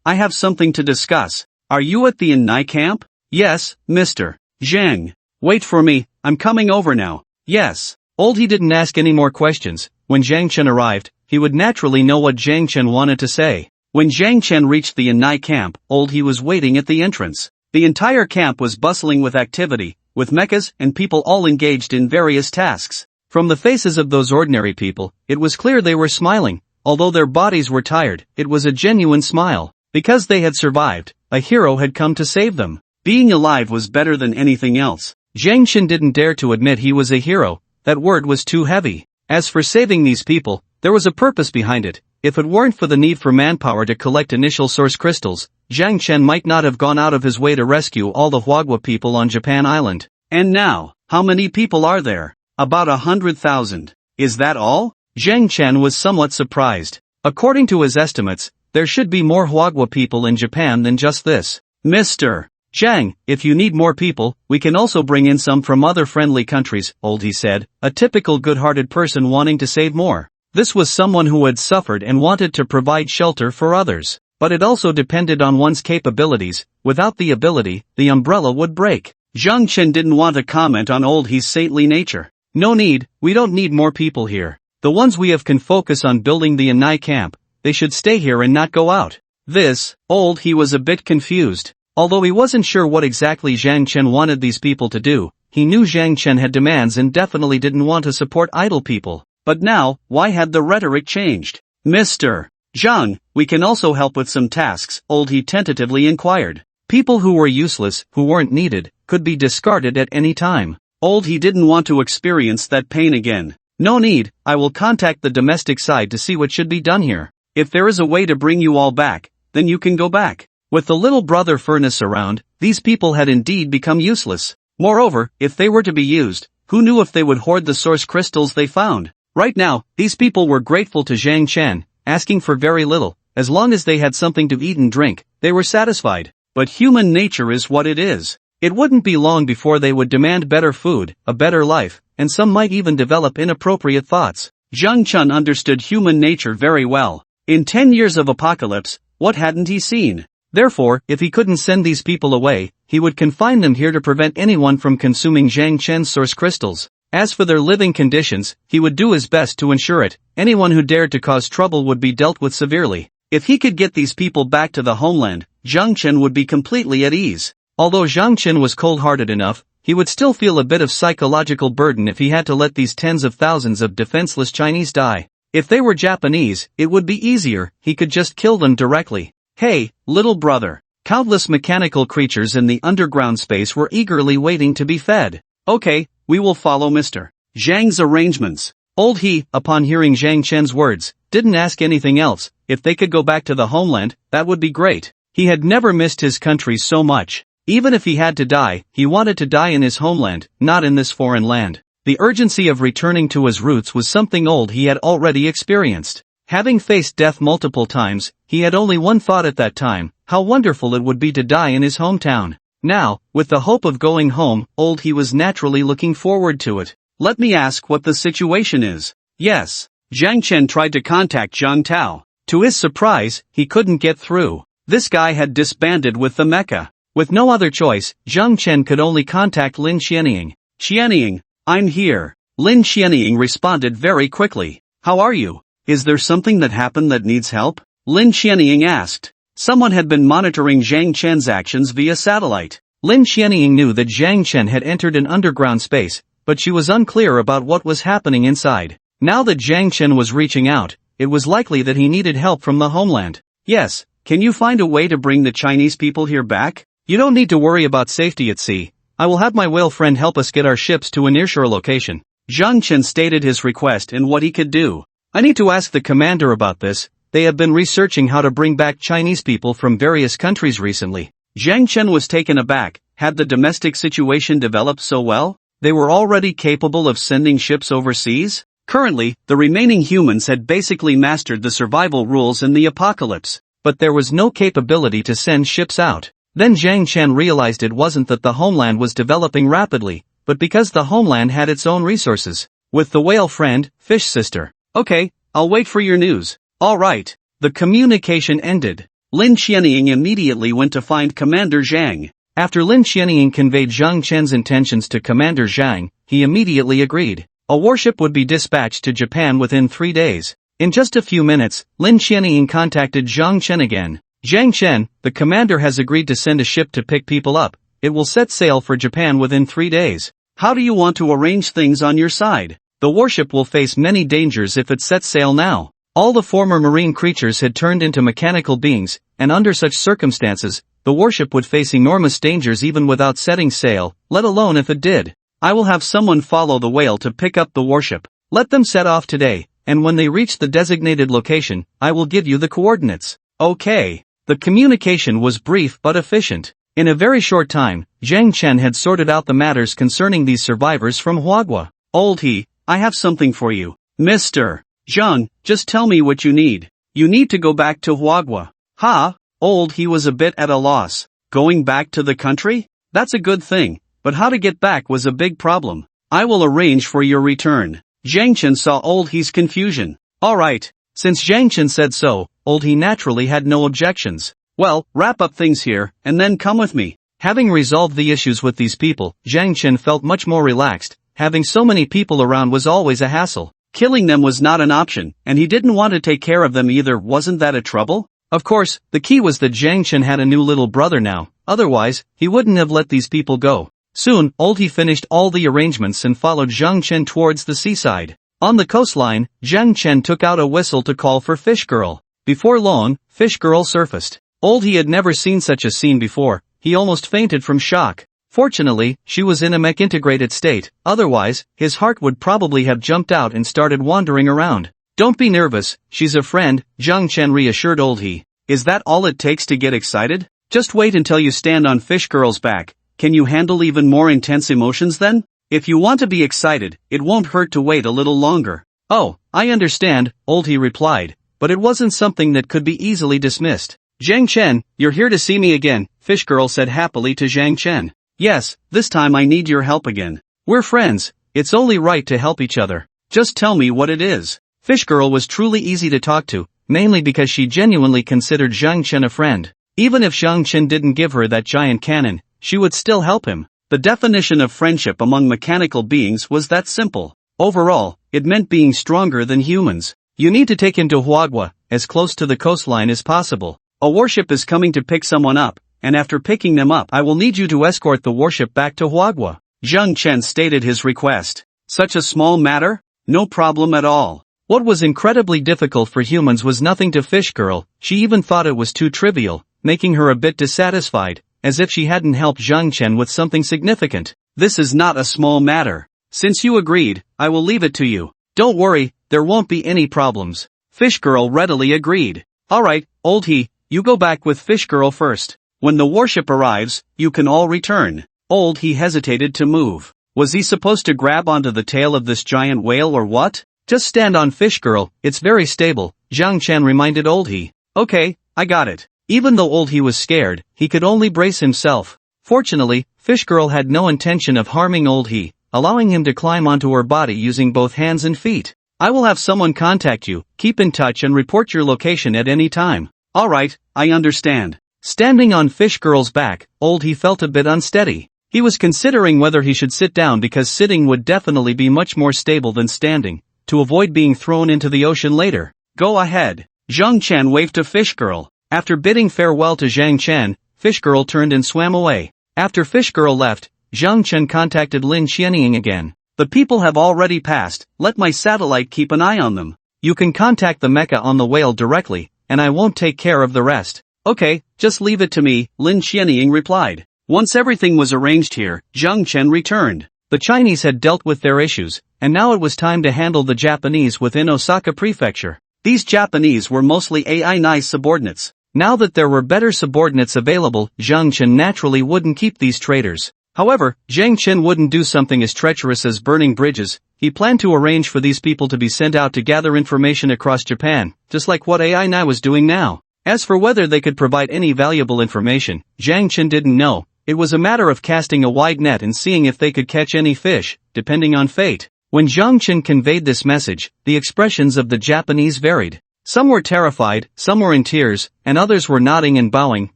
I have something to discuss. Are you at the Nai camp? Yes, Mr. Zhang. Wait for me, I'm coming over now. Yes. Old He didn't ask any more questions. When Zhang Chen arrived, he would naturally know what Zhang Chen wanted to say. When Zhang Chen reached the Nai camp, Old He was waiting at the entrance. The entire camp was bustling with activity, with mechas and people all engaged in various tasks. From the faces of those ordinary people, it was clear they were smiling. Although their bodies were tired, it was a genuine smile. Because they had survived, a hero had come to save them. Being alive was better than anything else. Zhang Chen didn't dare to admit he was a hero, that word was too heavy. As for saving these people, there was a purpose behind it. If it weren't for the need for manpower to collect initial source crystals, Zhang Chen might not have gone out of his way to rescue all the Huagua people on Japan Island. And now, how many people are there? About 100,000. Is that all? Zhang Chen was somewhat surprised. According to his estimates, there should be more Huagua people in Japan than just this. Mr. Zhang, if you need more people, we can also bring in some from other friendly countries, he said, a typical good-hearted person wanting to save more. This was someone who had suffered and wanted to provide shelter for others. But it also depended on one's capabilities. Without the ability, the umbrella would break. Zhang Chen didn't want to comment on his saintly nature. No need, we don't need more people here. The ones we have can focus on building the Anai camp. They should stay here and not go out. He was a bit confused. Although he wasn't sure what exactly Zhang Chen wanted these people to do, he knew Zhang Chen had demands and definitely didn't want to support idle people. But now, why had the rhetoric changed? Mr. Zhang, we can also help with some tasks, he tentatively inquired. People who were useless, who weren't needed, could be discarded at any time. He didn't want to experience that pain again. No need, I will contact the domestic side to see what should be done here. If there is a way to bring you all back, then you can go back. With the little brother furnace around, these people had indeed become useless. Moreover, if they were to be used, who knew if they would hoard the source crystals they found? Right now, these people were grateful to Zhang Chen, asking for very little. As long as they had something to eat and drink, they were satisfied. But human nature is what it is. It wouldn't be long before they would demand better food, a better life, and some might even develop inappropriate thoughts. Zhang Chen understood human nature very well. In 10 years of apocalypse, what hadn't he seen? Therefore, if he couldn't send these people away, he would confine them here to prevent anyone from consuming Zhang Chen's source crystals. As for their living conditions, he would do his best to ensure it. Anyone who dared to cause trouble would be dealt with severely. If he could get these people back to the homeland, Zhang Chen would be completely at ease. Although Zhang Chen was cold-hearted enough, he would still feel a bit of psychological burden if he had to let these tens of thousands of defenseless Chinese die. If they were Japanese, it would be easier, he could just kill them directly. Hey, little brother. Countless mechanical creatures in the underground space were eagerly waiting to be fed. Okay, we will follow Mr. Zhang's arrangements. He, upon hearing Zhang Chen's words, didn't ask anything else. If they could go back to the homeland, that would be great. He had never missed his country so much. Even if he had to die, he wanted to die in his homeland, not in this foreign land. The urgency of returning to his roots was something he had already experienced. Having faced death multiple times, he had only one thought at that time: how wonderful it would be to die in his hometown. Now, with the hope of going home, he was naturally looking forward to it. Let me ask what the situation is. Yes. Zhang Chen tried to contact Zhang Tao. To his surprise, he couldn't get through. This guy had disbanded with the mecha. With no other choice, Zhang Chen could only contact Lin Xianying. Xianying, I'm here. Lin Xianying responded very quickly. How are you? Is there something that happened that needs help? Lin Xianying asked. Someone had been monitoring Zhang Chen's actions via satellite. Lin Xianying knew that Zhang Chen had entered an underground space, but she was unclear about what was happening inside. Now that Zhang Chen was reaching out, it was likely that he needed help from the homeland. Yes, can you find a way to bring the Chinese people here back? You don't need to worry about safety at sea. I will have my whale friend help us get our ships to a nearshore location. Zhang Chen stated his request and what he could do. I need to ask the commander about this. They have been researching how to bring back Chinese people from various countries recently. Zhang Chen was taken aback. Had the domestic situation developed so well? They were already capable of sending ships overseas? Currently, the remaining humans had basically mastered the survival rules in the apocalypse, but there was no capability to send ships out. Then Zhang Chen realized it wasn't that the homeland was developing rapidly, but because the homeland had its own resources. With the whale friend, fish sister. Okay, I'll wait for your news. Alright. The communication ended. Lin Xianying immediately went to find Commander Zhang. After Lin Xianying conveyed Zhang Chen's intentions to Commander Zhang, he immediately agreed. A warship would be dispatched to Japan within 3 days. In just a few minutes, Lin Xianying contacted Zhang Chen again. Zhang Chen, the commander has agreed to send a ship to pick people up. It will set sail for Japan within 3 days. How do you want to arrange things on your side? The warship will face many dangers if it sets sail now. All the former marine creatures had turned into mechanical beings, and under such circumstances, the warship would face enormous dangers even without setting sail, let alone if it did. I will have someone follow the whale to pick up the warship. Let them set off today, and when they reach the designated location, I will give you the coordinates. Okay. The communication was brief but efficient. In a very short time, Zhang Chen had sorted out the matters concerning these survivors from Huagua. Old he, I have something for you. Mr. Zhang, just tell me what you need. You need to go back to Huagua. Ha? Old he was a bit at a loss. Going back to the country? That's a good thing, but how to get back was a big problem. I will arrange for your return. Zhang Chen saw Old he's confusion. Alright. Since Zhang Chen said so, Old he naturally had no objections. Well, wrap up things here, and then come with me. Having resolved the issues with these people, Zhang Chen felt much more relaxed. Having so many people around was always a hassle. Killing them was not an option, and he didn't want to take care of them either. Wasn't that a trouble? Of course, the key was that Zhang Chen had a new little brother now, otherwise, he wouldn't have let these people go. Soon, Old he finished all the arrangements and followed Zhang Chen towards the seaside. On the coastline, Zhang Chen took out a whistle to call for Fish Girl. Before long, Fish Girl surfaced. Old he had never seen such a scene before, he almost fainted from shock. Fortunately, she was in a mech-integrated state, otherwise, his heart would probably have jumped out and started wandering around. Don't be nervous, she's a friend, Zhang Chen reassured Old he. Is that all it takes to get excited? Just wait until you stand on Fish Girl's back. Can you handle even more intense emotions then? If you want to be excited, it won't hurt to wait a little longer. Oh, I understand, Old he replied, but it wasn't something that could be easily dismissed. Zhang Chen, you're here to see me again, Fish Girl said happily to Zhang Chen. Yes, this time I need your help again. We're friends, it's only right to help each other. Just tell me what it is. Fish Girl was truly easy to talk to, mainly because she genuinely considered Zhang Chen a friend. Even if Zhang Chen didn't give her that giant cannon, she would still help him. The definition of friendship among mechanical beings was that simple. Overall, it meant being stronger than humans. You need to take him to Huagua, as close to the coastline as possible. A warship is coming to pick someone up, and after picking them up I will need you to escort the warship back to Huagua. Zhang Chen stated his request. Such a small matter? No problem at all. What was incredibly difficult for humans was nothing to Fish Girl. She even thought it was too trivial, making her a bit dissatisfied, as if she hadn't helped Zhang Chen with something significant. This is not a small matter. Since you agreed, I will leave it to you. Don't worry, there won't be any problems. Fish Girl readily agreed. Alright, Old he, you go back with Fish Girl first. When the warship arrives, you can all return. Old he hesitated to move. Was he supposed to grab onto the tail of this giant whale or what? Just stand on Fish Girl, it's very stable, Zhang Chen reminded Old he. Okay, I got it. Even though Old he was scared, he could only brace himself. Fortunately, Fish Girl had no intention of harming Old he, allowing him to climb onto her body using both hands and feet. I will have someone contact you, keep in touch and report your location at any time. Alright, I understand. Standing on Fish Girl's back, Old he felt a bit unsteady. He was considering whether he should sit down because sitting would definitely be much more stable than standing, to avoid being thrown into the ocean later. Go ahead. Zhang Chen waved to Fish Girl. After bidding farewell to Zhang Chen, Fish Girl turned and swam away. After Fish Girl left, Zhang Chen contacted Lin Xianying again. The people have already passed, let my satellite keep an eye on them. You can contact the mecha on the whale directly, and I won't take care of the rest. Okay, just leave it to me, Lin Xianying replied. Once everything was arranged here, Zhang Chen returned. The Chinese had dealt with their issues, and now it was time to handle the Japanese within Osaka Prefecture. These Japanese were mostly AI subordinates. Now that there were better subordinates available, Zhang Chen naturally wouldn't keep these traitors. However, Zhang Chen wouldn't do something as treacherous as burning bridges. He planned to arrange for these people to be sent out to gather information across Japan, just like what AI was doing now. As for whether they could provide any valuable information, Zhang Chen didn't know. It was a matter of casting a wide net and seeing if they could catch any fish, depending on fate. When Zhang Chen conveyed this message, the expressions of the Japanese varied. Some were terrified, some were in tears, and others were nodding and bowing,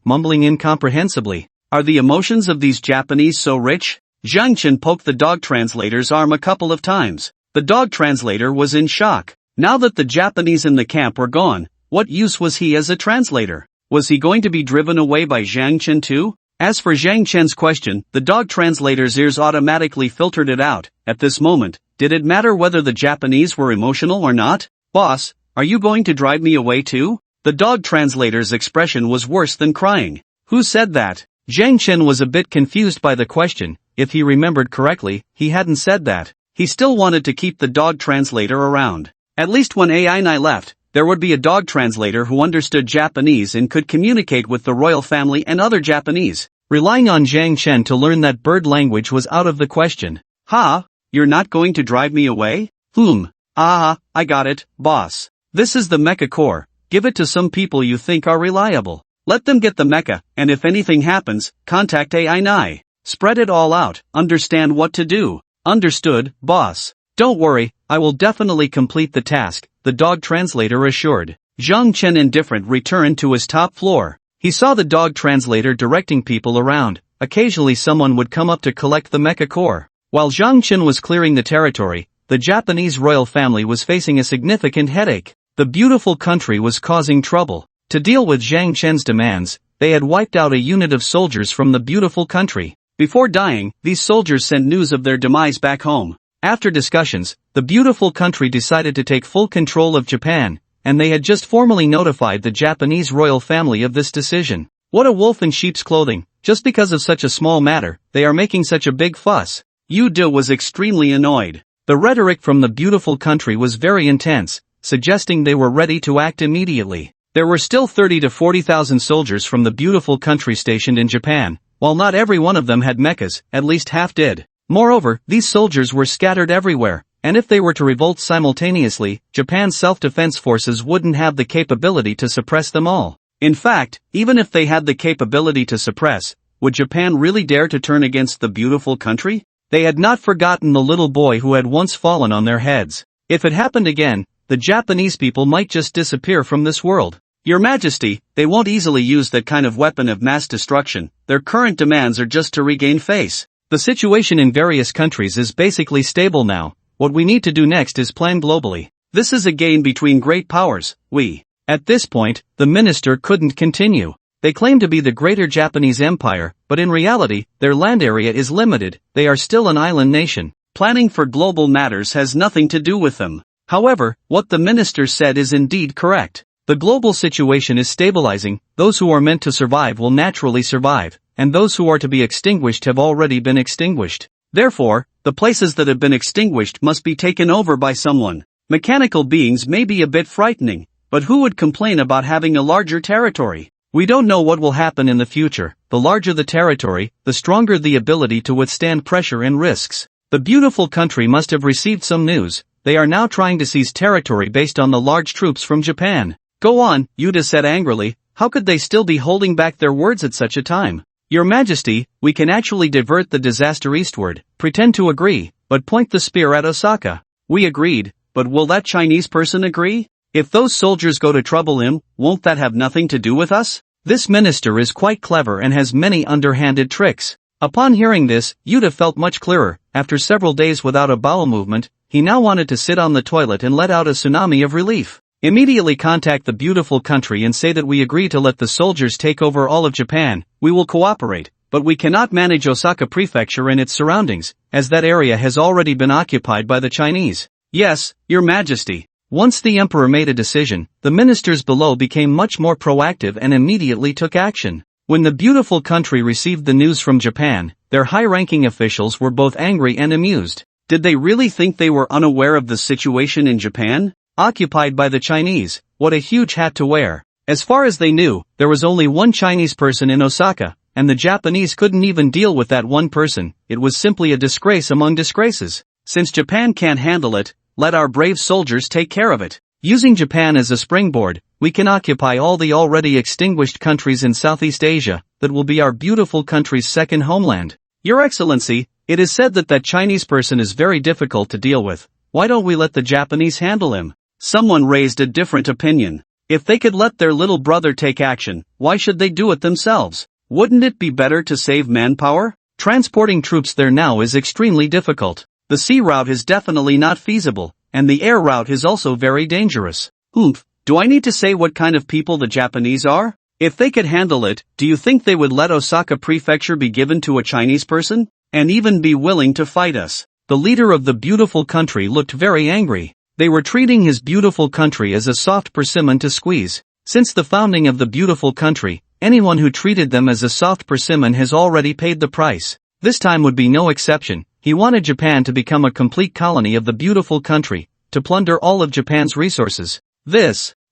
mumbling incomprehensibly. Are the emotions of these Japanese so rich? Zhang Chen poked the dog translator's arm a couple of times. The dog translator was in shock. Now that the Japanese in the camp were gone, what use was he as a translator? Was he going to be driven away by Zhang Chen too? As for Zhang Chen's question, the dog translator's ears automatically filtered it out. At this moment, did it matter whether the Japanese were emotional or not? Boss, Are you going to drive me away too? The dog translator's expression was worse than crying. Who said that? Zhang Chen was a bit confused by the question. If he remembered correctly, he hadn't said that. He still wanted to keep the dog translator around. At least when AI9 left, there would be a dog translator who understood Japanese and could communicate with the royal family and other Japanese. Relying on Zhang Chen to learn that bird language was out of the question. Ha? You're not going to drive me away? I got it, boss. This is the mecha core. Give it to some people you think are reliable. Let them get the mecha, and if anything happens, contact AI9. Spread it all out, understand what to do. Understood, boss. Don't worry, I will definitely complete the task, the dog translator assured. Zhang Chen indifferent returned to his top floor. He saw the dog translator directing people around. Occasionally someone would come up to collect the mecha core. While Zhang Chen was clearing the territory, the Japanese royal family was facing a significant headache. The beautiful country was causing trouble. To deal with Zhang Chen's demands, they had wiped out a unit of soldiers from the beautiful country. Before dying, these soldiers sent news of their demise back home. After discussions, the beautiful country decided to take full control of Japan, and they had just formally notified the Japanese royal family of this decision. What a wolf in sheep's clothing! Just because of such a small matter, they are making such a big fuss. Yu De was extremely annoyed. The rhetoric from the beautiful country was very intense, suggesting they were ready to act immediately. There were still 30 to 40,000 soldiers from the beautiful country stationed in Japan. While not every one of them had mechas, at least half did. Moreover, these soldiers were scattered everywhere, and if they were to revolt simultaneously, Japan's self-defense forces wouldn't have the capability to suppress them all. In fact, even if they had the capability to suppress, would Japan really dare to turn against the beautiful country? They had not forgotten the little boy who had once fallen on their heads. If it happened again, the Japanese people might just disappear from this world. Your Majesty, they won't easily use that kind of weapon of mass destruction. Their current demands are just to regain face. The situation in various countries is basically stable now. What we need to do next is plan globally. This is a game between great powers. At this point, the minister couldn't continue. They claim to be the greater Japanese empire, but in reality, their land area is limited. They are still an island nation. Planning for global matters has nothing to do with them. However, what the minister said is indeed correct. The global situation is stabilizing. Those who are meant to survive will naturally survive, and those who are to be extinguished have already been extinguished. Therefore, the places that have been extinguished must be taken over by someone. Mechanical beings may be a bit frightening, but who would complain about having a larger territory? We don't know what will happen in the future. The larger the territory, the stronger the ability to withstand pressure and risks. The beautiful country must have received some news. They are now trying to seize territory based on the large troops from Japan. Go on, Yuta said angrily. How could they still be holding back their words at such a time? Your Majesty, we can actually divert the disaster eastward. Pretend to agree, but point the spear at Osaka. We agreed, but will that Chinese person agree? If those soldiers go to trouble him, won't that have nothing to do with us? This minister is quite clever and has many underhanded tricks. Upon hearing this, Yuta felt much clearer. After several days without a bowel movement, he now wanted to sit on the toilet and let out a tsunami of relief. Immediately contact the beautiful country and say that we agree to let the soldiers take over all of Japan. We will cooperate, but we cannot manage Osaka Prefecture and its surroundings, as that area has already been occupied by the Chinese. Yes, Your Majesty. Once the emperor made a decision, the ministers below became much more proactive and immediately took action. When the beautiful country received the news from Japan, their high-ranking officials were both angry and amused. Did they really think they were unaware of the situation in Japan? Occupied by the Chinese, what a huge hat to wear. As far as they knew, there was only one Chinese person in Osaka, and the Japanese couldn't even deal with that one person. It was simply a disgrace among disgraces. Since Japan can't handle it, let our brave soldiers take care of it. Using Japan as a springboard, we can occupy all the already extinguished countries in Southeast Asia. That will be our beautiful country's second homeland. Your Excellency, it is said that Chinese person is very difficult to deal with. Why don't we let the Japanese handle him? Someone raised a different opinion. If they could let their little brother take action, why should they do it themselves? Wouldn't it be better to save manpower? Transporting troops there now is extremely difficult. The sea route is definitely not feasible, and the air route is also very dangerous. Do I need to say what kind of people the Japanese are? If they could handle it, do you think they would let Osaka Prefecture be given to a Chinese person? And even be willing to fight us? The leader of the beautiful country looked very angry. They were treating his beautiful country as a soft persimmon to squeeze. Since the founding of the beautiful country, anyone who treated them as a soft persimmon has already paid the price. This time would be no exception. He wanted Japan to become a complete colony of the beautiful country, to plunder all of Japan's resources.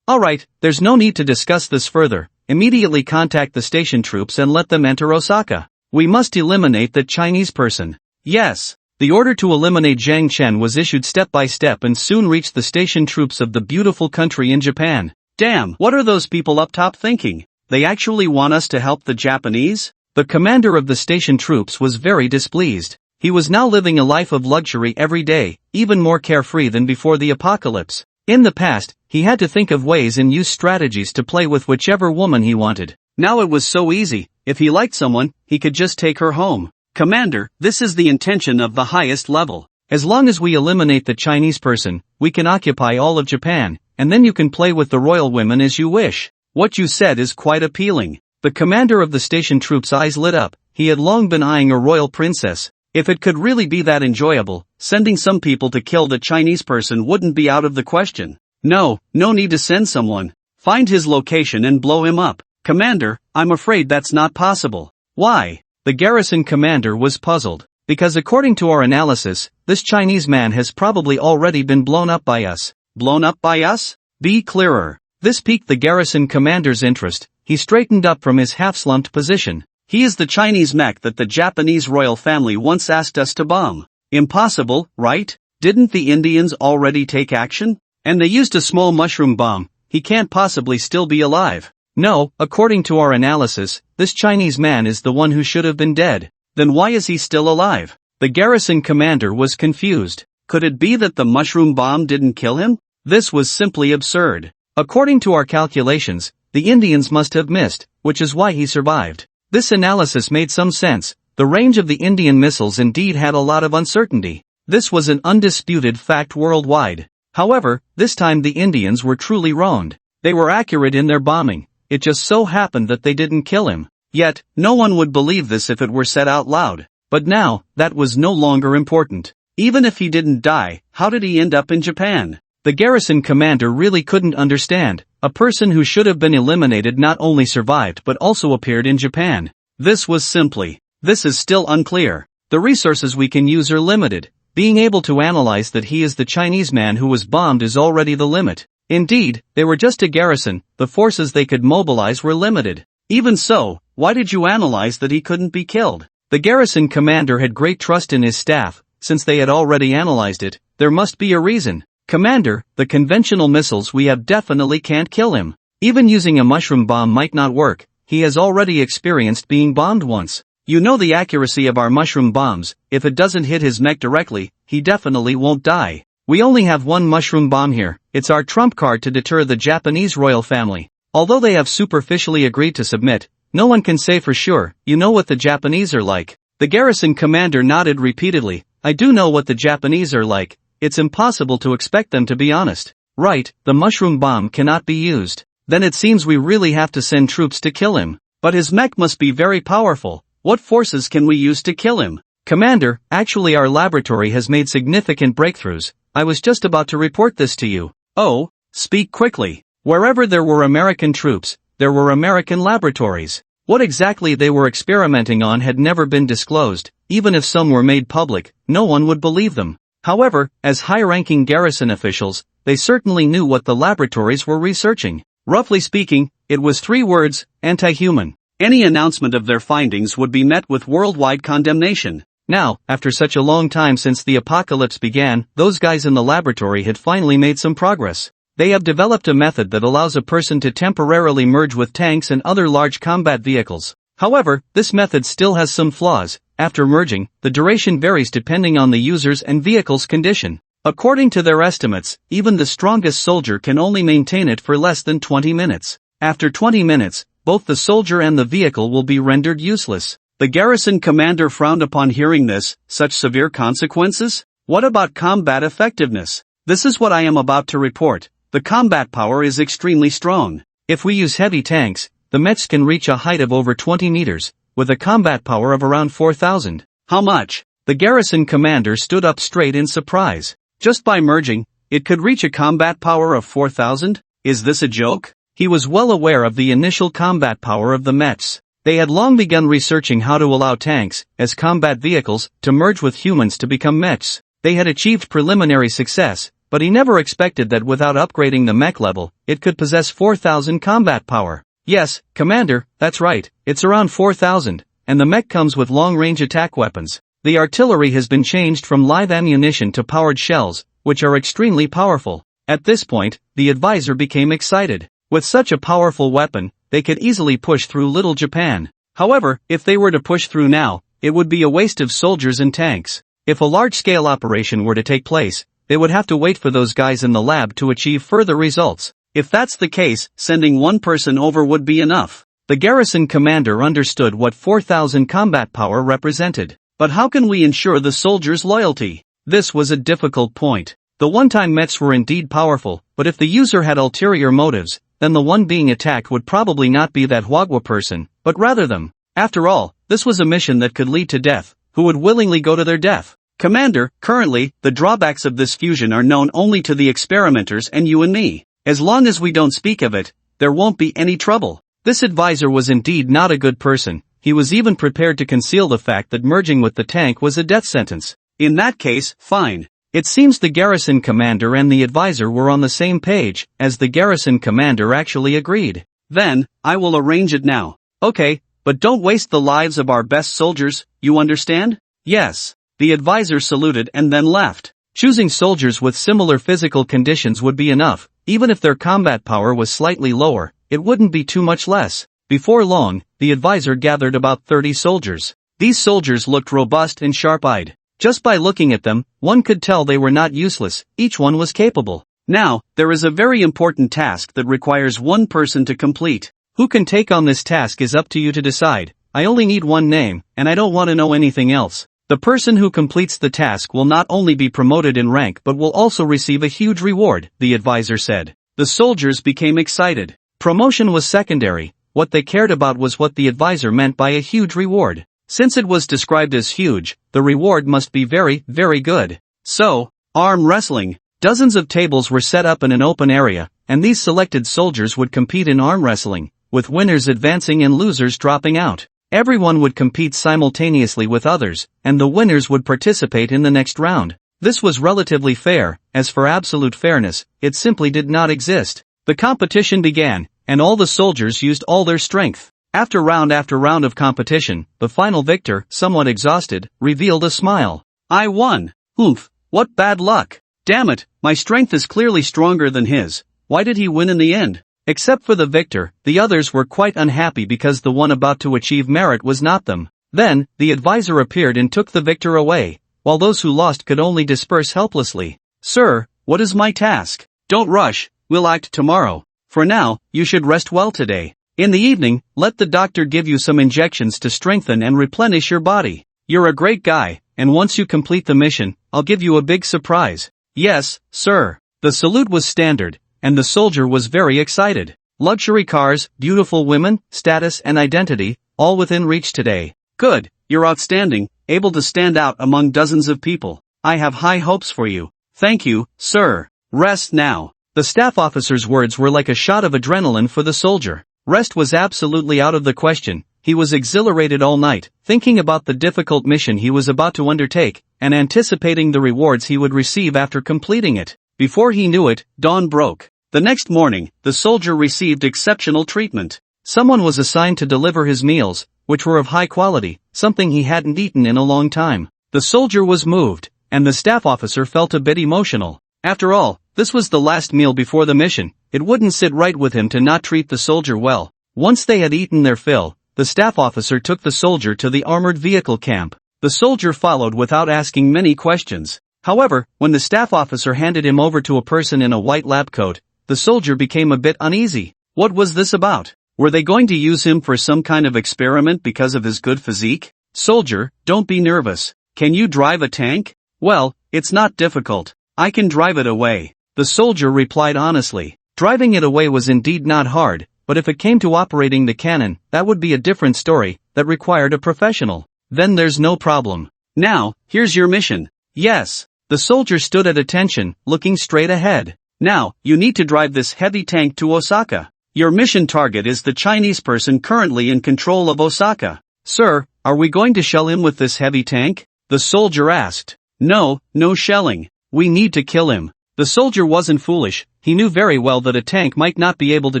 Alright, there's no need to discuss this further. Immediately contact the station troops and let them enter Osaka. We must eliminate that Chinese person. Yes. The order to eliminate Zhang Chen was issued step by step and soon reached the station troops of the beautiful country in Japan. Damn, what are those people up top thinking? They actually want us to help the Japanese? The commander of the station troops was very displeased. He was now living a life of luxury every day, even more carefree than before the apocalypse. In the past, he had to think of ways and use strategies to play with whichever woman he wanted. Now it was so easy. If he liked someone, he could just take her home. Commander, this is the intention of the highest level. As long as we eliminate the Chinese person, we can occupy all of Japan, and then you can play with the royal women as you wish. What you said is quite appealing. The commander of the station troops' eyes lit up. He had long been eyeing a royal princess. If it could really be that enjoyable, sending some people to kill the Chinese person wouldn't be out of the question. No need to send someone. Find his location and blow him up. Commander, I'm afraid that's not possible. Why? The garrison commander was puzzled. Because according to our analysis, this Chinese man has probably already been blown up by us. Blown up by us? Be clearer. This piqued the garrison commander's interest. He straightened up from his half-slumped position. He is the Chinese mech that the Japanese royal family once asked us to bomb. Impossible, right? Didn't the Indians already take action? And they used a small mushroom bomb. He can't possibly still be alive. No, according to our analysis, this Chinese man is the one who should have been dead. Then why is he still alive? The garrison commander was confused. Could it be that the mushroom bomb didn't kill him? This was simply absurd. According to our calculations, the Indians must have missed, which is why he survived. This analysis made some sense. The range of the Indian missiles indeed had a lot of uncertainty. This was an undisputed fact worldwide. However, this time the Indians were truly wronged. They were accurate in their bombing. It just so happened that they didn't kill him. Yet, no one would believe this if it were said out loud. But now, that was no longer important. Even if he didn't die, how did he end up in Japan? The garrison commander really couldn't understand. A person who should have been eliminated not only survived but also appeared in Japan. This is still unclear. The resources we can use are limited. Being able to analyze that he is the Chinese man who was bombed is already the limit. Indeed, they were just a garrison, the forces they could mobilize were limited. Even so, why did you analyze that he couldn't be killed? The garrison commander had great trust in his staff. Since they had already analyzed it, there must be a reason. Commander, the conventional missiles we have definitely can't kill him. Even using a mushroom bomb might not work. He has already experienced being bombed once. You know the accuracy of our mushroom bombs. If it doesn't hit his mech directly, he definitely won't die. We only have one mushroom bomb here. It's our trump card to deter the Japanese royal family. Although they have superficially agreed to submit, no one can say for sure. You know what the Japanese are like. The garrison commander nodded repeatedly. I do know what the Japanese are like. It's impossible to expect them to be honest. Right, the mushroom bomb cannot be used. Then it seems we really have to send troops to kill him. But his mech must be very powerful. What forces can we use to kill him? Commander, actually our laboratory has made significant breakthroughs. I was just about to report this to you. Oh, speak quickly. Wherever there were American troops, there were American laboratories. What exactly they were experimenting on had never been disclosed. Even if some were made public, no one would believe them. However, as high-ranking garrison officials, they certainly knew what the laboratories were researching. Roughly speaking, it was 3 words: anti-human. Any announcement of their findings would be met with worldwide condemnation. Now, after such a long time since the apocalypse began, those guys in the laboratory had finally made some progress. They have developed a method that allows a person to temporarily merge with tanks and other large combat vehicles. However, this method still has some flaws. After merging, the duration varies depending on the user's and vehicle's condition. According to their estimates, even the strongest soldier can only maintain it for less than 20 minutes. After 20 minutes, both the soldier and the vehicle will be rendered useless. The garrison commander frowned upon hearing this. Such severe consequences? What about combat effectiveness? This is what I am about to report. The combat power is extremely strong. If we use heavy tanks, the mechs can reach a height of over 20 meters, with a combat power of around 4,000. How much? The garrison commander stood up straight in surprise. Just by merging, it could reach a combat power of 4,000? Is this a joke? He was well aware of the initial combat power of the mechs. They had long begun researching how to allow tanks, as combat vehicles, to merge with humans to become mechs. They had achieved preliminary success, but he never expected that without upgrading the mech level, it could possess 4,000 combat power. Yes, Commander, that's right, it's around 4,000, and the mech comes with long-range attack weapons. The artillery has been changed from live ammunition to powered shells, which are extremely powerful. At this point, the advisor became excited. With such a powerful weapon, they could easily push through Little Japan. However, if they were to push through now, it would be a waste of soldiers and tanks. If a large-scale operation were to take place, they would have to wait for those guys in the lab to achieve further results. If that's the case, sending one person over would be enough. The garrison commander understood what 4,000 combat power represented. But how can we ensure the soldiers' loyalty? This was a difficult point. The one-time mechs were indeed powerful, but if the user had ulterior motives, then the one being attacked would probably not be that Hwagwa person, but rather them. After all, this was a mission that could lead to death. Who would willingly go to their death? Commander, currently, the drawbacks of this fusion are known only to the experimenters and you and me. As long as we don't speak of it, there won't be any trouble. This advisor was indeed not a good person. He was even prepared to conceal the fact that merging with the tank was a death sentence. In that case, fine. It seems the garrison commander and the advisor were on the same page, as the garrison commander actually agreed. Then, I will arrange it now. Okay, but don't waste the lives of our best soldiers, you understand? Yes. The advisor saluted and then left. Choosing soldiers with similar physical conditions would be enough. Even if their combat power was slightly lower, it wouldn't be too much less. Before long, the advisor gathered about 30 soldiers. These soldiers looked robust and sharp-eyed. Just by looking at them, one could tell they were not useless, each one was capable. Now, there is a very important task that requires one person to complete. Who can take on this task is up to you to decide. I only need one name, and I don't want to know anything else. The person who completes the task will not only be promoted in rank but will also receive a huge reward, the advisor said. The soldiers became excited. Promotion was secondary, what they cared about was what the advisor meant by a huge reward. Since it was described as huge, the reward must be very, very good. So, arm wrestling. Dozens of tables were set up in an open area, and these selected soldiers would compete in arm wrestling, with winners advancing and losers dropping out. Everyone would compete simultaneously with others, and the winners would participate in the next round. This was relatively fair. As for absolute fairness, it simply did not exist. The competition began, and all the soldiers used all their strength. After round of competition, the final victor, somewhat exhausted, revealed a smile. I won. Oomph, what bad luck. Damn it, my strength is clearly stronger than his. Why did he win in the end? Except for the victor, the others were quite unhappy because the one about to achieve merit was not them. Then, the advisor appeared and took the victor away, while those who lost could only disperse helplessly. Sir, what is my task? Don't rush, we'll act tomorrow. For now, you should rest well today. In the evening, let the doctor give you some injections to strengthen and replenish your body. You're a great guy, and once you complete the mission, I'll give you a big surprise. Yes, sir. The salute was standard, and the soldier was very excited. Luxury cars, beautiful women, status and identity, all within reach today. Good, you're outstanding, able to stand out among dozens of people. I have high hopes for you. Thank you, sir. Rest now. The staff officer's words were like a shot of adrenaline for the soldier. Rest was absolutely out of the question. He was exhilarated all night, thinking about the difficult mission he was about to undertake, and anticipating the rewards he would receive after completing it. Before he knew it, dawn broke. The next morning, the soldier received exceptional treatment. Someone was assigned to deliver his meals, which were of high quality, something he hadn't eaten in a long time. The soldier was moved, and the staff officer felt a bit emotional. After all, this was the last meal before the mission. It wouldn't sit right with him to not treat the soldier well. Once they had eaten their fill, the staff officer took the soldier to the armored vehicle camp. The soldier followed without asking many questions. However, when the staff officer handed him over to a person in a white lab coat, the soldier became a bit uneasy. What was this about? Were they going to use him for some kind of experiment because of his good physique? Soldier, don't be nervous. Can you drive a tank? Well, it's not difficult. I can drive it away. The soldier replied honestly. Driving it away was indeed not hard, but if it came to operating the cannon, that would be a different story, that required a professional. Then there's no problem. Now, here's your mission. Yes. The soldier stood at attention, looking straight ahead. Now, you need to drive this heavy tank to Osaka. Your mission target is the Chinese person currently in control of Osaka. Sir, are we going to shell him with this heavy tank? The soldier asked. No, no shelling. We need to kill him. The soldier wasn't foolish, he knew very well that a tank might not be able to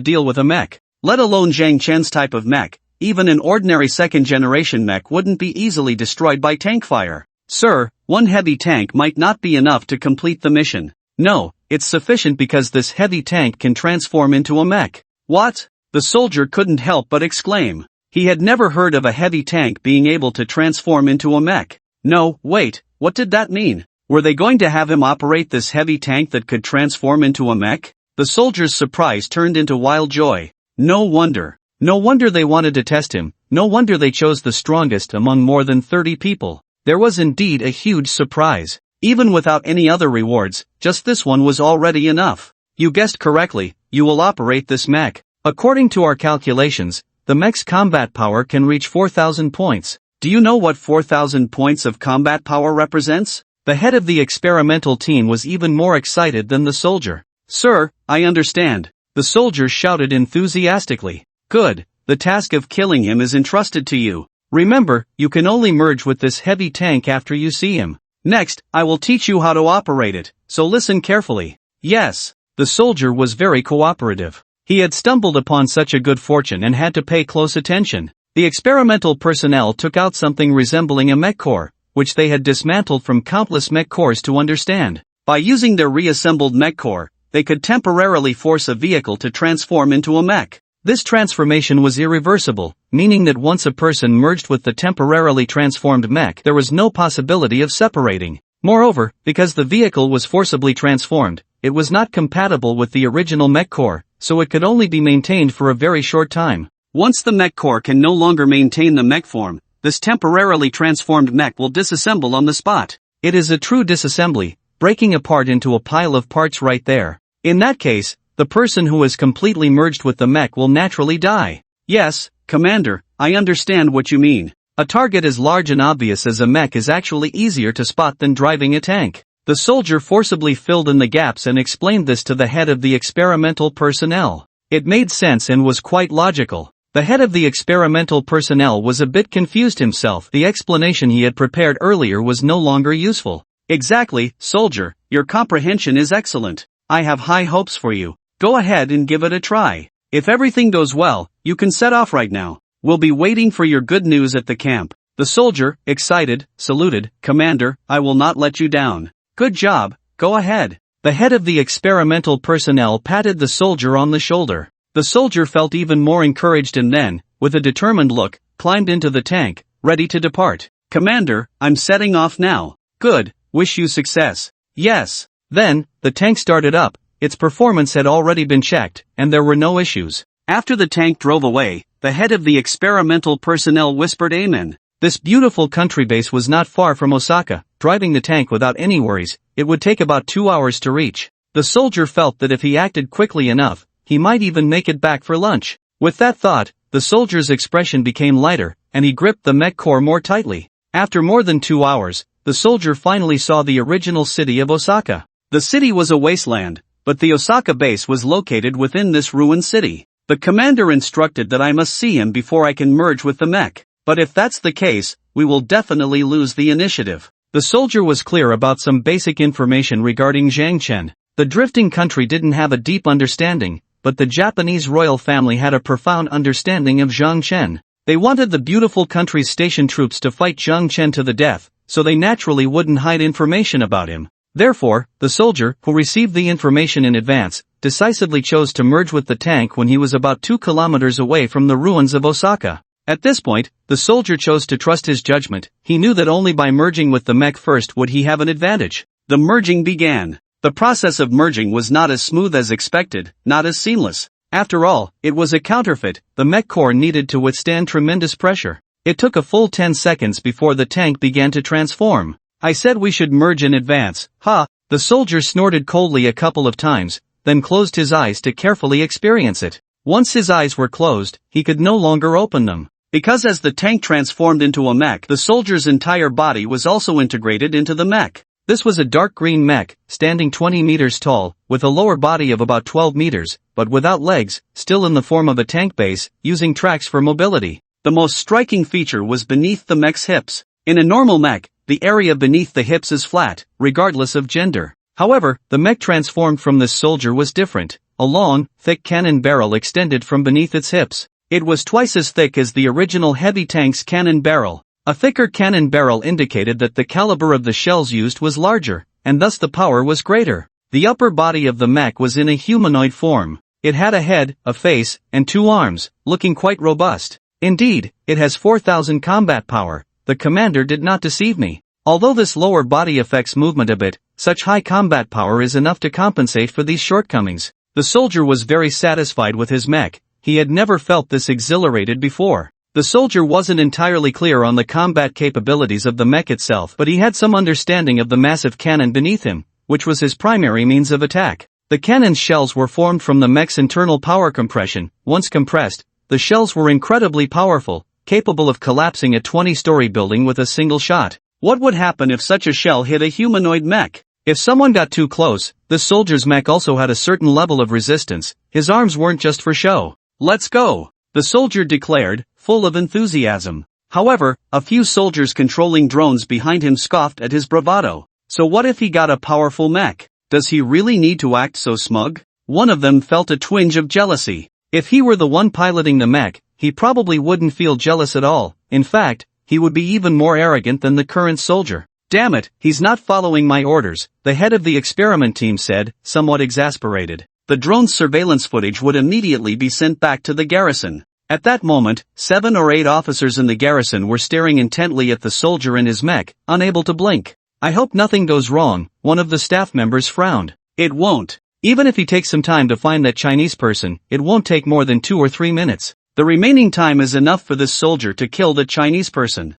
deal with a mech. Let alone Zhang Chen's type of mech, even an ordinary second-generation mech wouldn't be easily destroyed by tank fire. Sir, one heavy tank might not be enough to complete the mission. No, it's sufficient because this heavy tank can transform into a mech. What? The soldier couldn't help but exclaim. He had never heard of a heavy tank being able to transform into a mech. No, wait, what did that mean? Were they going to have him operate this heavy tank that could transform into a mech? The soldier's surprise turned into wild joy. No wonder. No wonder they wanted to test him, no wonder they chose the strongest among more than 30 people. There was indeed a huge surprise. Even without any other rewards, just this one was already enough. You guessed correctly, you will operate this mech. According to our calculations, the mech's combat power can reach 4,000 points. Do you know what 4,000 points of combat power represents? The head of the experimental team was even more excited than the soldier. Sir, I understand. The soldier shouted enthusiastically. Good, the task of killing him is entrusted to you. Remember, you can only merge with this heavy tank after you see him. Next, I will teach you how to operate it, so listen carefully. Yes. The soldier was very cooperative. He had stumbled upon such a good fortune and had to pay close attention. The experimental personnel took out something resembling a mech core, which they had dismantled from countless mech cores to understand. By using their reassembled mech core, they could temporarily force a vehicle to transform into a mech. This transformation was irreversible, meaning that once a person merged with the temporarily transformed mech, there was no possibility of separating. Moreover, because the vehicle was forcibly transformed, it was not compatible with the original mech core, so it could only be maintained for a very short time. Once the mech core can no longer maintain the mech form, this temporarily transformed mech will disassemble on the spot. It is a true disassembly, breaking apart into a pile of parts right there. In that case, the person who is completely merged with the mech will naturally die. Yes, Commander, I understand what you mean. A target as large and obvious as a mech is actually easier to spot than driving a tank. The soldier forcibly filled in the gaps and explained this to the head of the experimental personnel. It made sense and was quite logical. The head of the experimental personnel was a bit confused himself. The explanation he had prepared earlier was no longer useful. Exactly, soldier, your comprehension is excellent. I have high hopes for you. Go ahead and give it a try. If everything goes well, you can set off right now. We'll be waiting for your good news at the camp. The soldier, excited, saluted. Commander, I will not let you down. Good job, go ahead. The head of the experimental personnel patted the soldier on the shoulder. The soldier felt even more encouraged and then, with a determined look, climbed into the tank, ready to depart. Commander, I'm setting off now. Good, wish you success. Yes. Then, the tank started up, its performance had already been checked, and there were no issues. After the tank drove away, the head of the experimental personnel whispered amen. This beautiful country base was not far from Osaka. Driving the tank without any worries, it would take about 2 hours to reach. The soldier felt that if he acted quickly enough, he might even make it back for lunch. With that thought, the soldier's expression became lighter, and he gripped the mech core more tightly. After more than 2 hours, the soldier finally saw the original city of Osaka. The city was a wasteland, but the Osaka base was located within this ruined city. The commander instructed that I must see him before I can merge with the mech. But if that's the case, we will definitely lose the initiative. The soldier was clear about some basic information regarding Zhang Chen. The drifting country didn't have a deep understanding, but the Japanese royal family had a profound understanding of Zhang Chen. They wanted the beautiful country's station troops to fight Zhang Chen to the death, so they naturally wouldn't hide information about him. Therefore, the soldier, who received the information in advance, decisively chose to merge with the tank when he was about 2 kilometers away from the ruins of Osaka. At this point, the soldier chose to trust his judgment. He knew that only by merging with the mech first would he have an advantage. The merging began. The process of merging was not as smooth as expected, not as seamless. After all, it was a counterfeit. The mech core needed to withstand tremendous pressure. It took a full 10 seconds before the tank began to transform. I said we should merge in advance. Ha! The soldier snorted coldly a couple of times, then closed his eyes to carefully experience it. Once his eyes were closed, he could no longer open them. Because as the tank transformed into a mech, the soldier's entire body was also integrated into the mech. This was a dark green mech, standing 20 meters tall, with a lower body of about 12 meters, but without legs, still in the form of a tank base, using tracks for mobility. The most striking feature was beneath the mech's hips. In a normal mech, the area beneath the hips is flat, regardless of gender. However, the mech transformed from this soldier was different. A long, thick cannon barrel extended from beneath its hips. It was twice as thick as the original heavy tank's cannon barrel. A thicker cannon barrel indicated that the caliber of the shells used was larger, and thus the power was greater. The upper body of the mech was in a humanoid form. It had a head, a face, and 2 arms, looking quite robust. Indeed, it has 4,000 combat power. The commander did not deceive me. Although this lower body affects movement a bit, such high combat power is enough to compensate for these shortcomings. The soldier was very satisfied with his mech. He had never felt this exhilarated before. The soldier wasn't entirely clear on the combat capabilities of the mech itself, but he had some understanding of the massive cannon beneath him, which was his primary means of attack. The cannon's shells were formed from the mech's internal power compression. Once compressed, the shells were incredibly powerful, capable of collapsing a 20-story building with a single shot. What would happen if such a shell hit a humanoid mech? If someone got too close, the soldier's mech also had a certain level of resistance. His arms weren't just for show. "Let's go," the soldier declared, full of enthusiasm. However, a few soldiers controlling drones behind him scoffed at his bravado. So what if he got a powerful mech? Does he really need to act so smug? One of them felt a twinge of jealousy. If he were the one piloting the mech, he probably wouldn't feel jealous at all. In fact, he would be even more arrogant than the current soldier. "Damn it, he's not following my orders," the head of the experiment team said, somewhat exasperated. The drone's surveillance footage would immediately be sent back to the garrison. At that moment, 7 or 8 officers in the garrison were staring intently at the soldier and his mech, unable to blink. "I hope nothing goes wrong," one of the staff members frowned. "It won't. Even if he takes some time to find that Chinese person, it won't take more than 2 or 3 minutes. The remaining time is enough for this soldier to kill the Chinese person.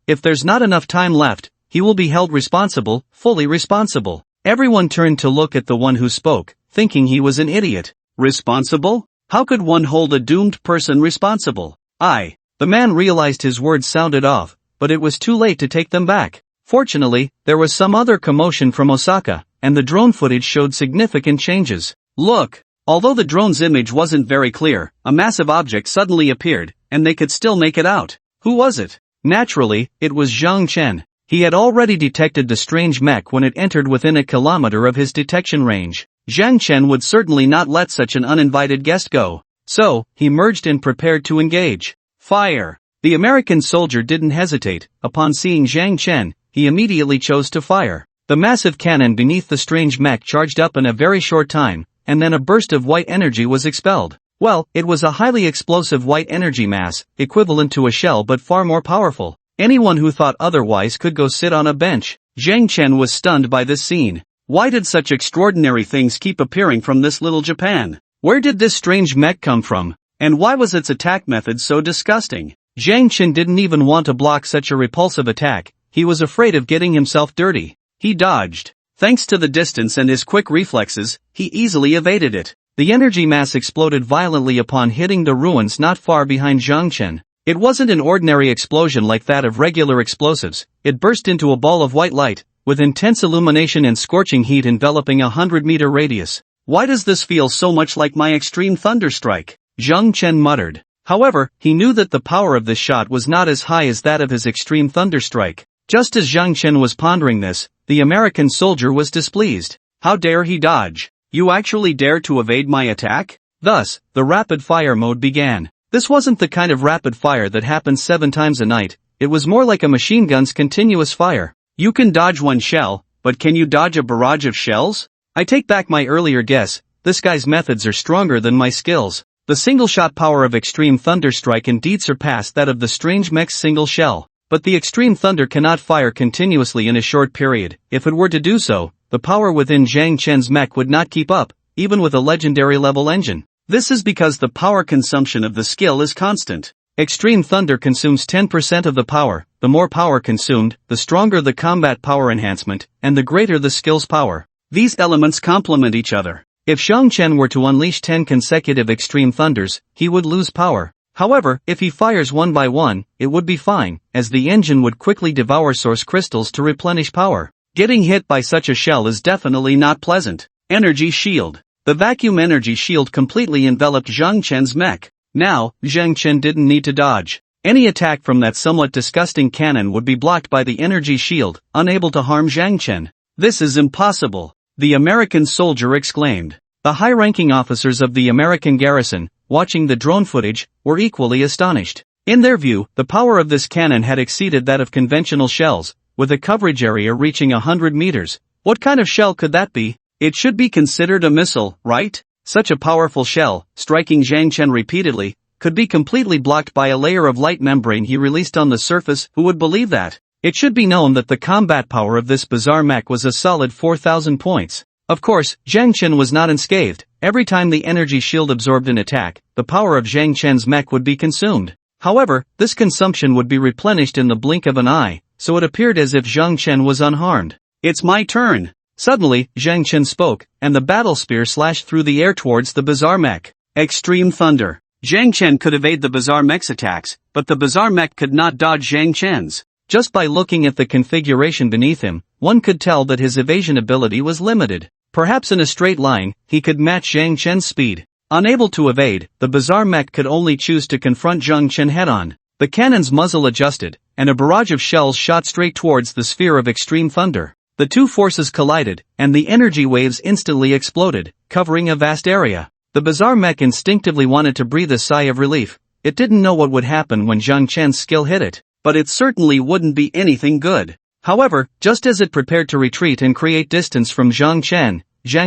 If there's not enough time left, he will be held responsible, fully responsible." Everyone turned to look at the one who spoke, thinking he was an idiot. Responsible? How could one hold a doomed person responsible? The man realized his words sounded off, but it was too late to take them back. Fortunately, there was some other commotion from Osaka, and the drone footage showed significant changes. "Look!" Although the drone's image wasn't very clear, a massive object suddenly appeared, and they could still make it out. Who was it? Naturally, it was Zhang Chen. He had already detected the strange mech when it entered within a kilometer of his detection range. Zhang Chen would certainly not let such an uninvited guest go. So, he merged and prepared to engage. Fire! The American soldier didn't hesitate. Upon seeing Zhang Chen, he immediately chose to fire. The massive cannon beneath the strange mech charged up in a very short time, and then a burst of white energy was expelled. Well, it was a highly explosive white energy mass, equivalent to a shell but far more powerful. Anyone who thought otherwise could go sit on a bench. Zhang Chen was stunned by this scene. Why did such extraordinary things keep appearing from this little Japan? Where did this strange mech come from? And why was its attack method so disgusting? Zhang Chen didn't even want to block such a repulsive attack. He was afraid of getting himself dirty. He dodged. Thanks to the distance and his quick reflexes, he easily evaded it. The energy mass exploded violently upon hitting the ruins not far behind Zhang Chen. It wasn't an ordinary explosion like that of regular explosives. It burst into a ball of white light, with intense illumination and scorching heat enveloping a 100-meter radius. "Why does this feel so much like my extreme thunderstrike?" Zhang Chen muttered. However, he knew that the power of this shot was not as high as that of his extreme thunderstrike. Just as Zhang Chen was pondering this, the American soldier was displeased. How dare he dodge? You actually dare to evade my attack? Thus, the rapid fire mode began. This wasn't the kind of rapid fire that happens 7 times a night. It was more like a machine gun's continuous fire. You can dodge one shell, but can you dodge a barrage of shells? I take back my earlier guess. This guy's methods are stronger than my skills. The single-shot power of Extreme Thunderstrike indeed surpassed that of the strange mech's single shell. But the Extreme Thunder cannot fire continuously in a short period. If it were to do so, the power within Zhang Chen's mech would not keep up, even with a legendary level engine. This is because the power consumption of the skill is constant. Extreme Thunder consumes 10% of the power. The more power consumed, the stronger the combat power enhancement, and the greater the skill's power. These elements complement each other. If Zhang Chen were to unleash 10 consecutive Extreme Thunders, he would lose power. However, if he fires one by one, it would be fine, as the engine would quickly devour source crystals to replenish power. Getting hit by such a shell is definitely not pleasant. Energy shield. The vacuum energy shield completely enveloped Zhang Chen's mech. Now, Zhang Chen didn't need to dodge. Any attack from that somewhat disgusting cannon would be blocked by the energy shield, unable to harm Zhang Chen. This is impossible, the American soldier exclaimed. The high-ranking officers of the American garrison, watching the drone footage, were equally astonished. In their view, the power of this cannon had exceeded that of conventional shells, with a coverage area reaching 100 meters. What kind of shell could that be? It should be considered a missile, right? Such a powerful shell, striking Zhang Chen repeatedly, could be completely blocked by a layer of light membrane he released on the surface. Who would believe that? It should be known that the combat power of this bizarre mech was a solid 4,000 points. Of course, Zhang Chen was not unscathed. Every time the energy shield absorbed an attack, the power of Zhang Chen's mech would be consumed. However, this consumption would be replenished in the blink of an eye, so it appeared as if Zhang Chen was unharmed. It's my turn. Suddenly, Zhang Chen spoke, and the battle spear slashed through the air towards the bizarre mech. Extreme thunder. Zhang Chen could evade the bizarre mech's attacks, but the bizarre mech could not dodge Zhang Chen's. Just by looking at the configuration beneath him, one could tell that his evasion ability was limited. Perhaps in a straight line, he could match Zhang Chen's speed. Unable to evade, the bizarre mech could only choose to confront Zhang Chen head-on. The cannon's muzzle adjusted, and a barrage of shells shot straight towards the sphere of extreme thunder. The two forces collided, and the energy waves instantly exploded, covering a vast area. The bizarre mech instinctively wanted to breathe a sigh of relief. It didn't know what would happen when Zhang Chen's skill hit it, but it certainly wouldn't be anything good. However, just as it prepared to retreat and create distance from Zhang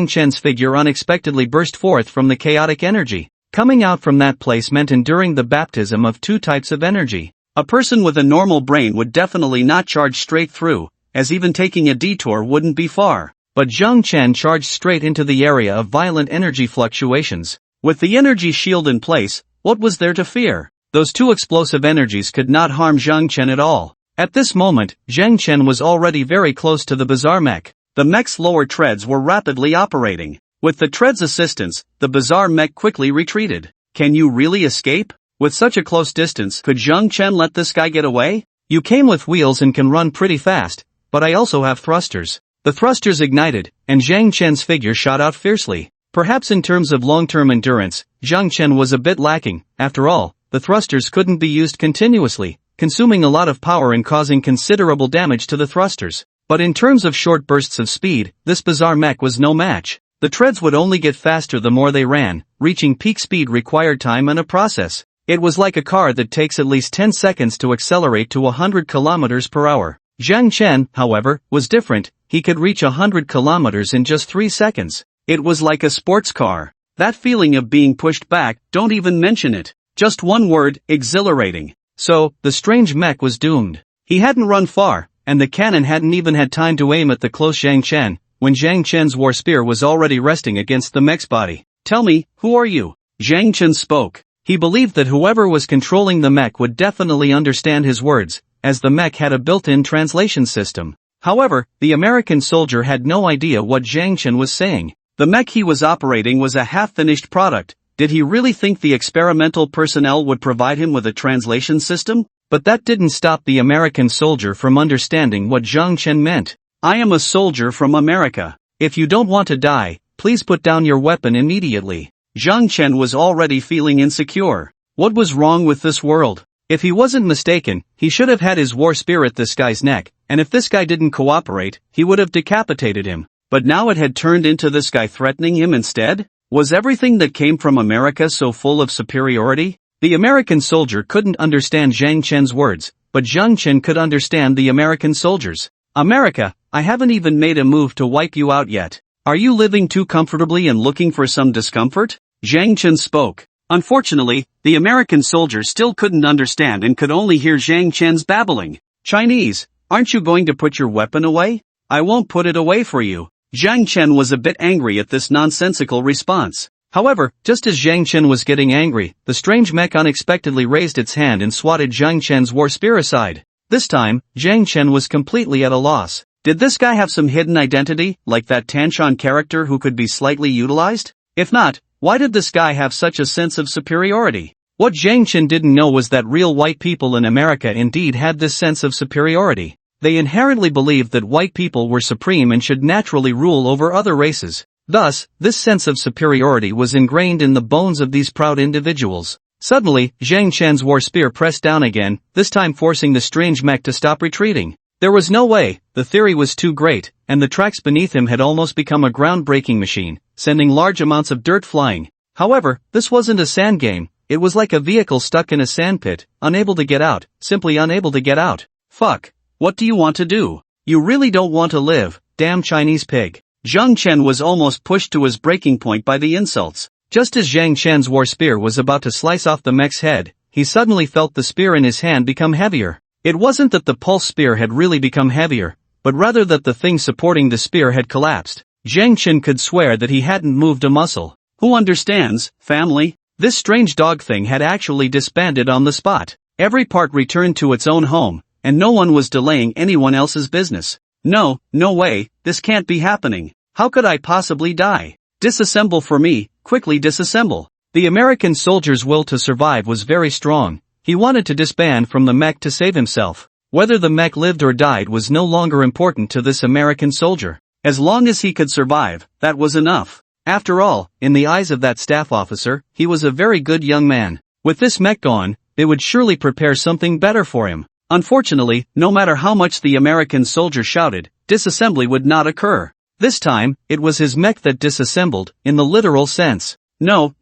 Chen's figure unexpectedly burst forth from the chaotic energy. Coming out from that place meant enduring the baptism of two types of energy. A person with a normal brain would definitely not charge straight through, as even taking a detour wouldn't be far. But Zhang Chen charged straight into the area of violent energy fluctuations. With the energy shield in place, what was there to fear? Those two explosive energies could not harm Zhang Chen at all. At this moment, Zhang Chen was already very close to the bizarre mech. The mech's lower treads were rapidly operating. With the tread's assistance, the bizarre mech quickly retreated. Can you really escape? With such a close distance, could Zhang Chen let this guy get away? You came with wheels and can run pretty fast, but I also have thrusters. The thrusters ignited, and Zhang Chen's figure shot out fiercely. Perhaps in terms of long-term endurance, Zhang Chen was a bit lacking. After all, the thrusters couldn't be used continuously, consuming a lot of power and causing considerable damage to the thrusters. But in terms of short bursts of speed, this bizarre mech was no match. The treads would only get faster the more they ran. Reaching peak speed required time and a process. It was like a car that takes at least 10 seconds to accelerate to 100 km per hour. Zhang Chen, however, was different. He could reach 100 kilometers in just 3 seconds. It was like a sports car. That feeling of being pushed back, don't even mention it. Just one word, exhilarating. So, the strange mech was doomed. He hadn't run far, and the cannon hadn't even had time to aim at the close Zhang Chen, when Zhang Chen's war spear was already resting against the mech's body. Tell me, who are you? Zhang Chen spoke. He believed that whoever was controlling the mech would definitely understand his words, as the mech had a built-in translation system. However, the American soldier had no idea what Zhang Chen was saying. The mech he was operating was a half-finished product. Did he really think the experimental personnel would provide him with a translation system? But that didn't stop the American soldier from understanding what Zhang Chen meant. I am a soldier from America. If you don't want to die, please put down your weapon immediately. Zhang Chen was already feeling insecure. What was wrong with this world? If he wasn't mistaken, he should have had his war spear at this guy's neck, and if this guy didn't cooperate, he would have decapitated him. But now it had turned into this guy threatening him instead? Was everything that came from America so full of superiority? The American soldier couldn't understand Zhang Chen's words, but Zhang Chen could understand the American soldiers. America, I haven't even made a move to wipe you out yet. Are you living too comfortably and looking for some discomfort? Zhang Chen spoke. Unfortunately, the American soldier still couldn't understand and could only hear Zhang Chen's babbling. Chinese, aren't you going to put your weapon away? I won't put it away for you. Zhang Chen was a bit angry at this nonsensical response. However, just as Zhang Chen was getting angry, the strange mech unexpectedly raised its hand and swatted Zhang Chen's war spear aside. This time, Zhang Chen was completely at a loss. Did this guy have some hidden identity, like that Tanshan character who could be slightly utilized? If not, why did this guy have such a sense of superiority? What Zhang Chen didn't know was that real white people in America indeed had this sense of superiority. They inherently believed that white people were supreme and should naturally rule over other races. Thus, this sense of superiority was ingrained in the bones of these proud individuals. Suddenly, Zhang Chen's war spear pressed down again, this time forcing the strange mech to stop retreating. There was no way, the theory was too great, and the tracks beneath him had almost become a ground-breaking machine, sending large amounts of dirt flying. However, this wasn't a sand game, it was like a vehicle stuck in a sand pit, unable to get out, simply unable to get out. Fuck. What do you want to do? You really don't want to live, damn Chinese pig. Zhang Chen was almost pushed to his breaking point by the insults. Just as Zhang Chen's war spear was about to slice off the mech's head, he suddenly felt the spear in his hand become heavier. It wasn't that the pulse spear had really become heavier, but rather that the thing supporting the spear had collapsed. Zhang Chen could swear that he hadn't moved a muscle. Who understands, family? This strange dog thing had actually disbanded on the spot. Every part returned to its own home, and no one was delaying anyone else's business. No way, this can't be happening. How could I possibly die? Disassemble for me, quickly disassemble. The American soldier's will to survive was very strong. He wanted to disband from the mech to save himself. Whether the mech lived or died was no longer important to this American soldier. As long as he could survive, that was enough. After all, in the eyes of that staff officer, he was a very good young man. With this mech gone, they would surely prepare something better for him. Unfortunately, no matter how much the American soldier shouted, disassembly would not occur. This time, it was his mech that disassembled, in the literal sense. No,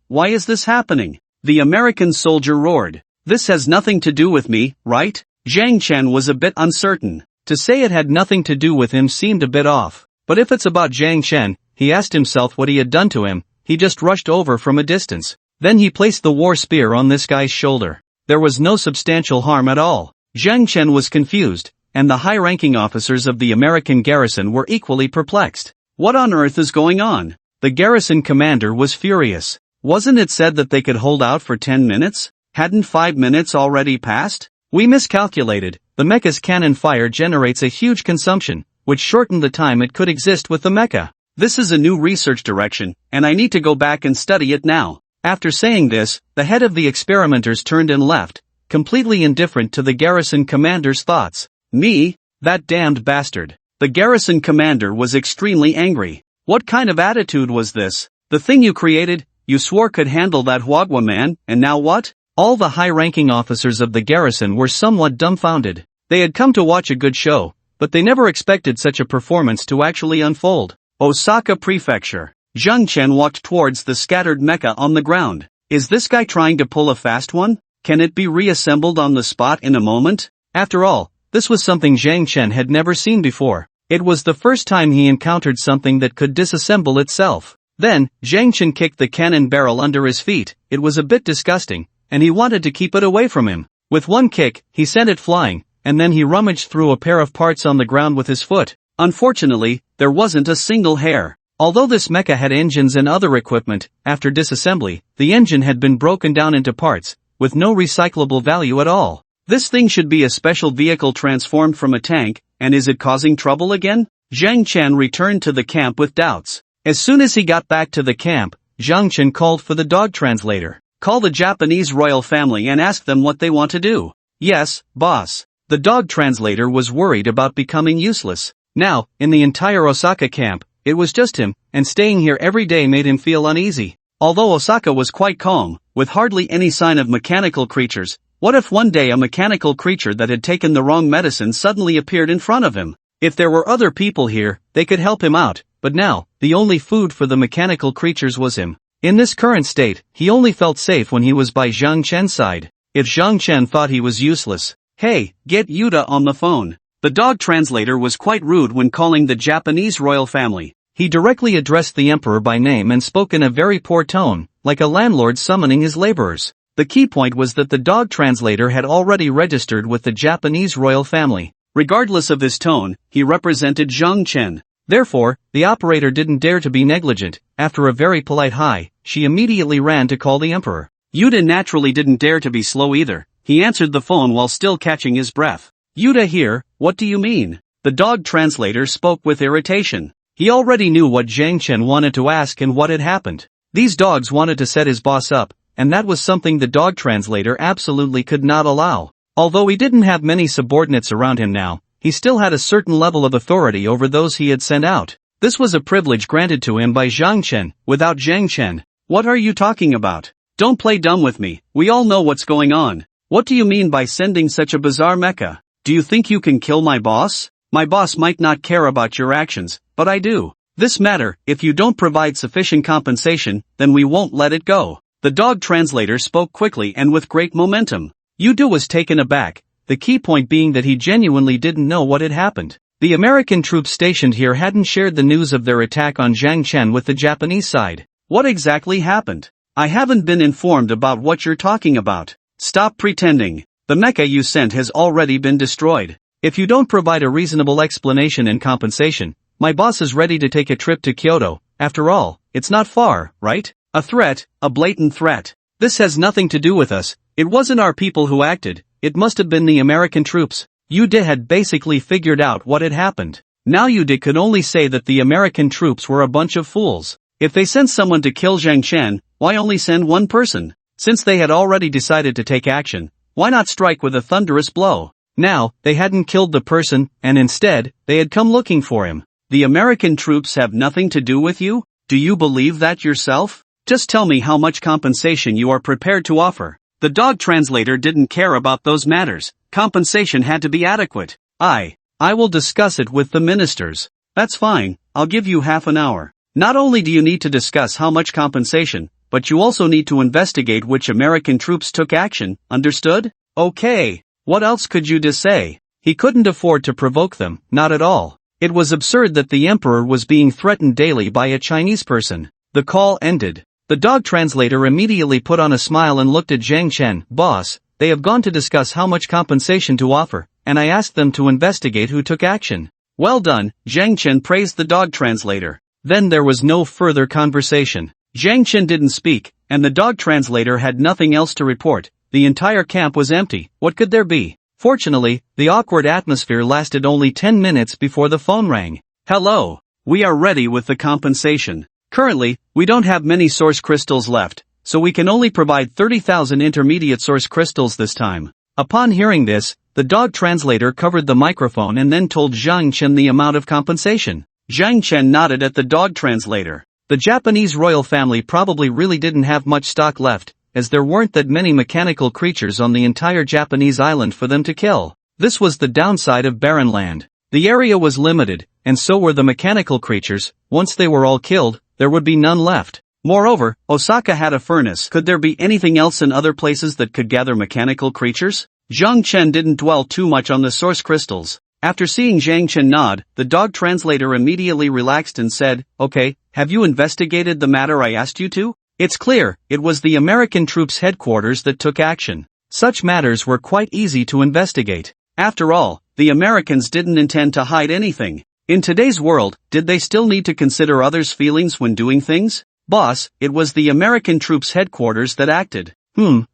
why is this happening? The American soldier roared. This has nothing to do with me, right? Zhang Chen was a bit uncertain. To say it had nothing to do with him seemed a bit off. But if it's about Zhang Chen, he asked himself what he had done to him. He just rushed over from a distance. Then he placed the war spear on this guy's shoulder. There was no substantial harm at all. Zhang Chen was confused, and the high-ranking officers of the American garrison were equally perplexed. What on earth is going on? The garrison commander was furious. Wasn't it said that they could hold out for 10 minutes? Hadn't 5 minutes already passed? We miscalculated. The mecha's cannon fire generates a huge consumption, which shortened the time it could exist with the mecha. This is a new research direction, and I need to go back and study it now. After saying this, the head of the experimenters turned and left, completely indifferent to the garrison commander's thoughts. Me? That damned bastard. The garrison commander was extremely angry. What kind of attitude was this? The thing you created, you swore could handle that Huagua man, and now what? All the high-ranking officers of the garrison were somewhat dumbfounded. They had come to watch a good show, but they never expected such a performance to actually unfold. Osaka Prefecture. Zhang Chen walked towards the scattered mecha on the ground. Is this guy trying to pull a fast one? Can it be reassembled on the spot in a moment? After all, this was something Zhang Chen had never seen before. It was the first time he encountered something that could disassemble itself. Then, Zhang Chen kicked the cannon barrel under his feet. It was a bit disgusting, and he wanted to keep it away from him. With one kick, he sent it flying, and then he rummaged through a pair of parts on the ground with his foot. Unfortunately, there wasn't a single hair. Although this mecha had engines and other equipment, after disassembly, the engine had been broken down into parts, with no recyclable value at all. This thing should be a special vehicle transformed from a tank, and is it causing trouble again? Zhang Chen returned to the camp with doubts. As soon as he got back to the camp, Zhang Chen called for the dog translator. Call the Japanese royal family and ask them what they want to do. Yes, boss. The dog translator was worried about becoming useless. Now, in the entire Osaka camp, it was just him, and staying here every day made him feel uneasy. Although Osaka was quite calm, with hardly any sign of mechanical creatures, what if one day a mechanical creature that had taken the wrong medicine suddenly appeared in front of him? If there were other people here, they could help him out, but now, the only food for the mechanical creatures was him. In this current state, he only felt safe when he was by Zhang Chen's side. If Zhang Chen thought he was useless, hey, get Yuta on the phone. The dog translator was quite rude when calling the Japanese royal family. He directly addressed the emperor by name and spoke in a very poor tone, like a landlord summoning his laborers. The key point was that the dog translator had already registered with the Japanese royal family. Regardless of his tone, he represented Zhang Chen. Therefore, the operator didn't dare to be negligent. After a very polite hi, she immediately ran to call the emperor. Yuta naturally didn't dare to be slow either. He answered the phone while still catching his breath. Yuta here, what do you mean? The dog translator spoke with irritation. He already knew what Zhang Chen wanted to ask and what had happened. These dogs wanted to set his boss up, and that was something the dog translator absolutely could not allow. Although he didn't have many subordinates around him now, he still had a certain level of authority over those he had sent out. This was a privilege granted to him by Zhang Chen, without Zhang Chen. What are you talking about? Don't play dumb with me, we all know what's going on. What do you mean by sending such a bizarre mecha? Do you think you can kill my boss? My boss might not care about your actions, but I do. This matter, if you don't provide sufficient compensation, then we won't let it go. The dog translator spoke quickly and with great momentum. Yudu was taken aback, the key point being that he genuinely didn't know what had happened. The American troops stationed here hadn't shared the news of their attack on Zhang Chen with the Japanese side. What exactly happened? I haven't been informed about what you're talking about. Stop pretending. The mecha you sent has already been destroyed. If you don't provide a reasonable explanation and compensation, my boss is ready to take a trip to Kyoto. After all, it's not far, right? A threat, a blatant threat. This has nothing to do with us. It wasn't our people who acted, it must have been the American troops. Yude had basically figured out what had happened. Now Yude could only say that the American troops were a bunch of fools. If they sent someone to kill Zhang Chen, why only send one person? Since they had already decided to take action, why not strike with a thunderous blow? Now, they hadn't killed the person, and instead, they had come looking for him. The American troops have nothing to do with you? Do you believe that yourself? Just tell me how much compensation you are prepared to offer. The dog translator didn't care about those matters. Compensation had to be adequate. I will discuss it with the ministers. That's fine, I'll give you half an hour. Not only do you need to discuss how much compensation, but you also need to investigate which American troops took action, understood? Okay. What else could you say? He couldn't afford to provoke them, not at all. It was absurd that the emperor was being threatened daily by a Chinese person. The call ended. The dog translator immediately put on a smile and looked at Zhang Chen. Boss, they have gone to discuss how much compensation to offer, and I asked them to investigate who took action. Well done, Zhang Chen praised the dog translator. Then there was no further conversation. Zhang Chen didn't speak, and the dog translator had nothing else to report. The entire camp was empty. What could there be? Fortunately, the awkward atmosphere lasted only 10 minutes before the phone rang. Hello. We are ready with the compensation. Currently, we don't have many source crystals left, so we can only provide 30,000 intermediate source crystals this time. Upon hearing this, the dog translator covered the microphone and then told Zhang Chen the amount of compensation. Zhang Chen nodded at the dog translator. The Japanese royal family probably really didn't have much stock left, as there weren't that many mechanical creatures on the entire Japanese island for them to kill. This was the downside of barren land. The area was limited, and so were the mechanical creatures. Once they were all killed, there would be none left. Moreover, Osaka had a furnace. Could there be anything else in other places that could gather mechanical creatures? Zhang Chen didn't dwell too much on the source crystals. After seeing Zhang Chen nod, the dog translator immediately relaxed and said, Okay, have you investigated the matter I asked you to? It's clear, it was the American troops' headquarters that took action. Such matters were quite easy to investigate. After all, the Americans didn't intend to hide anything. In today's world, did they still need to consider others' feelings when doing things? Boss, it was the American troops' headquarters that acted.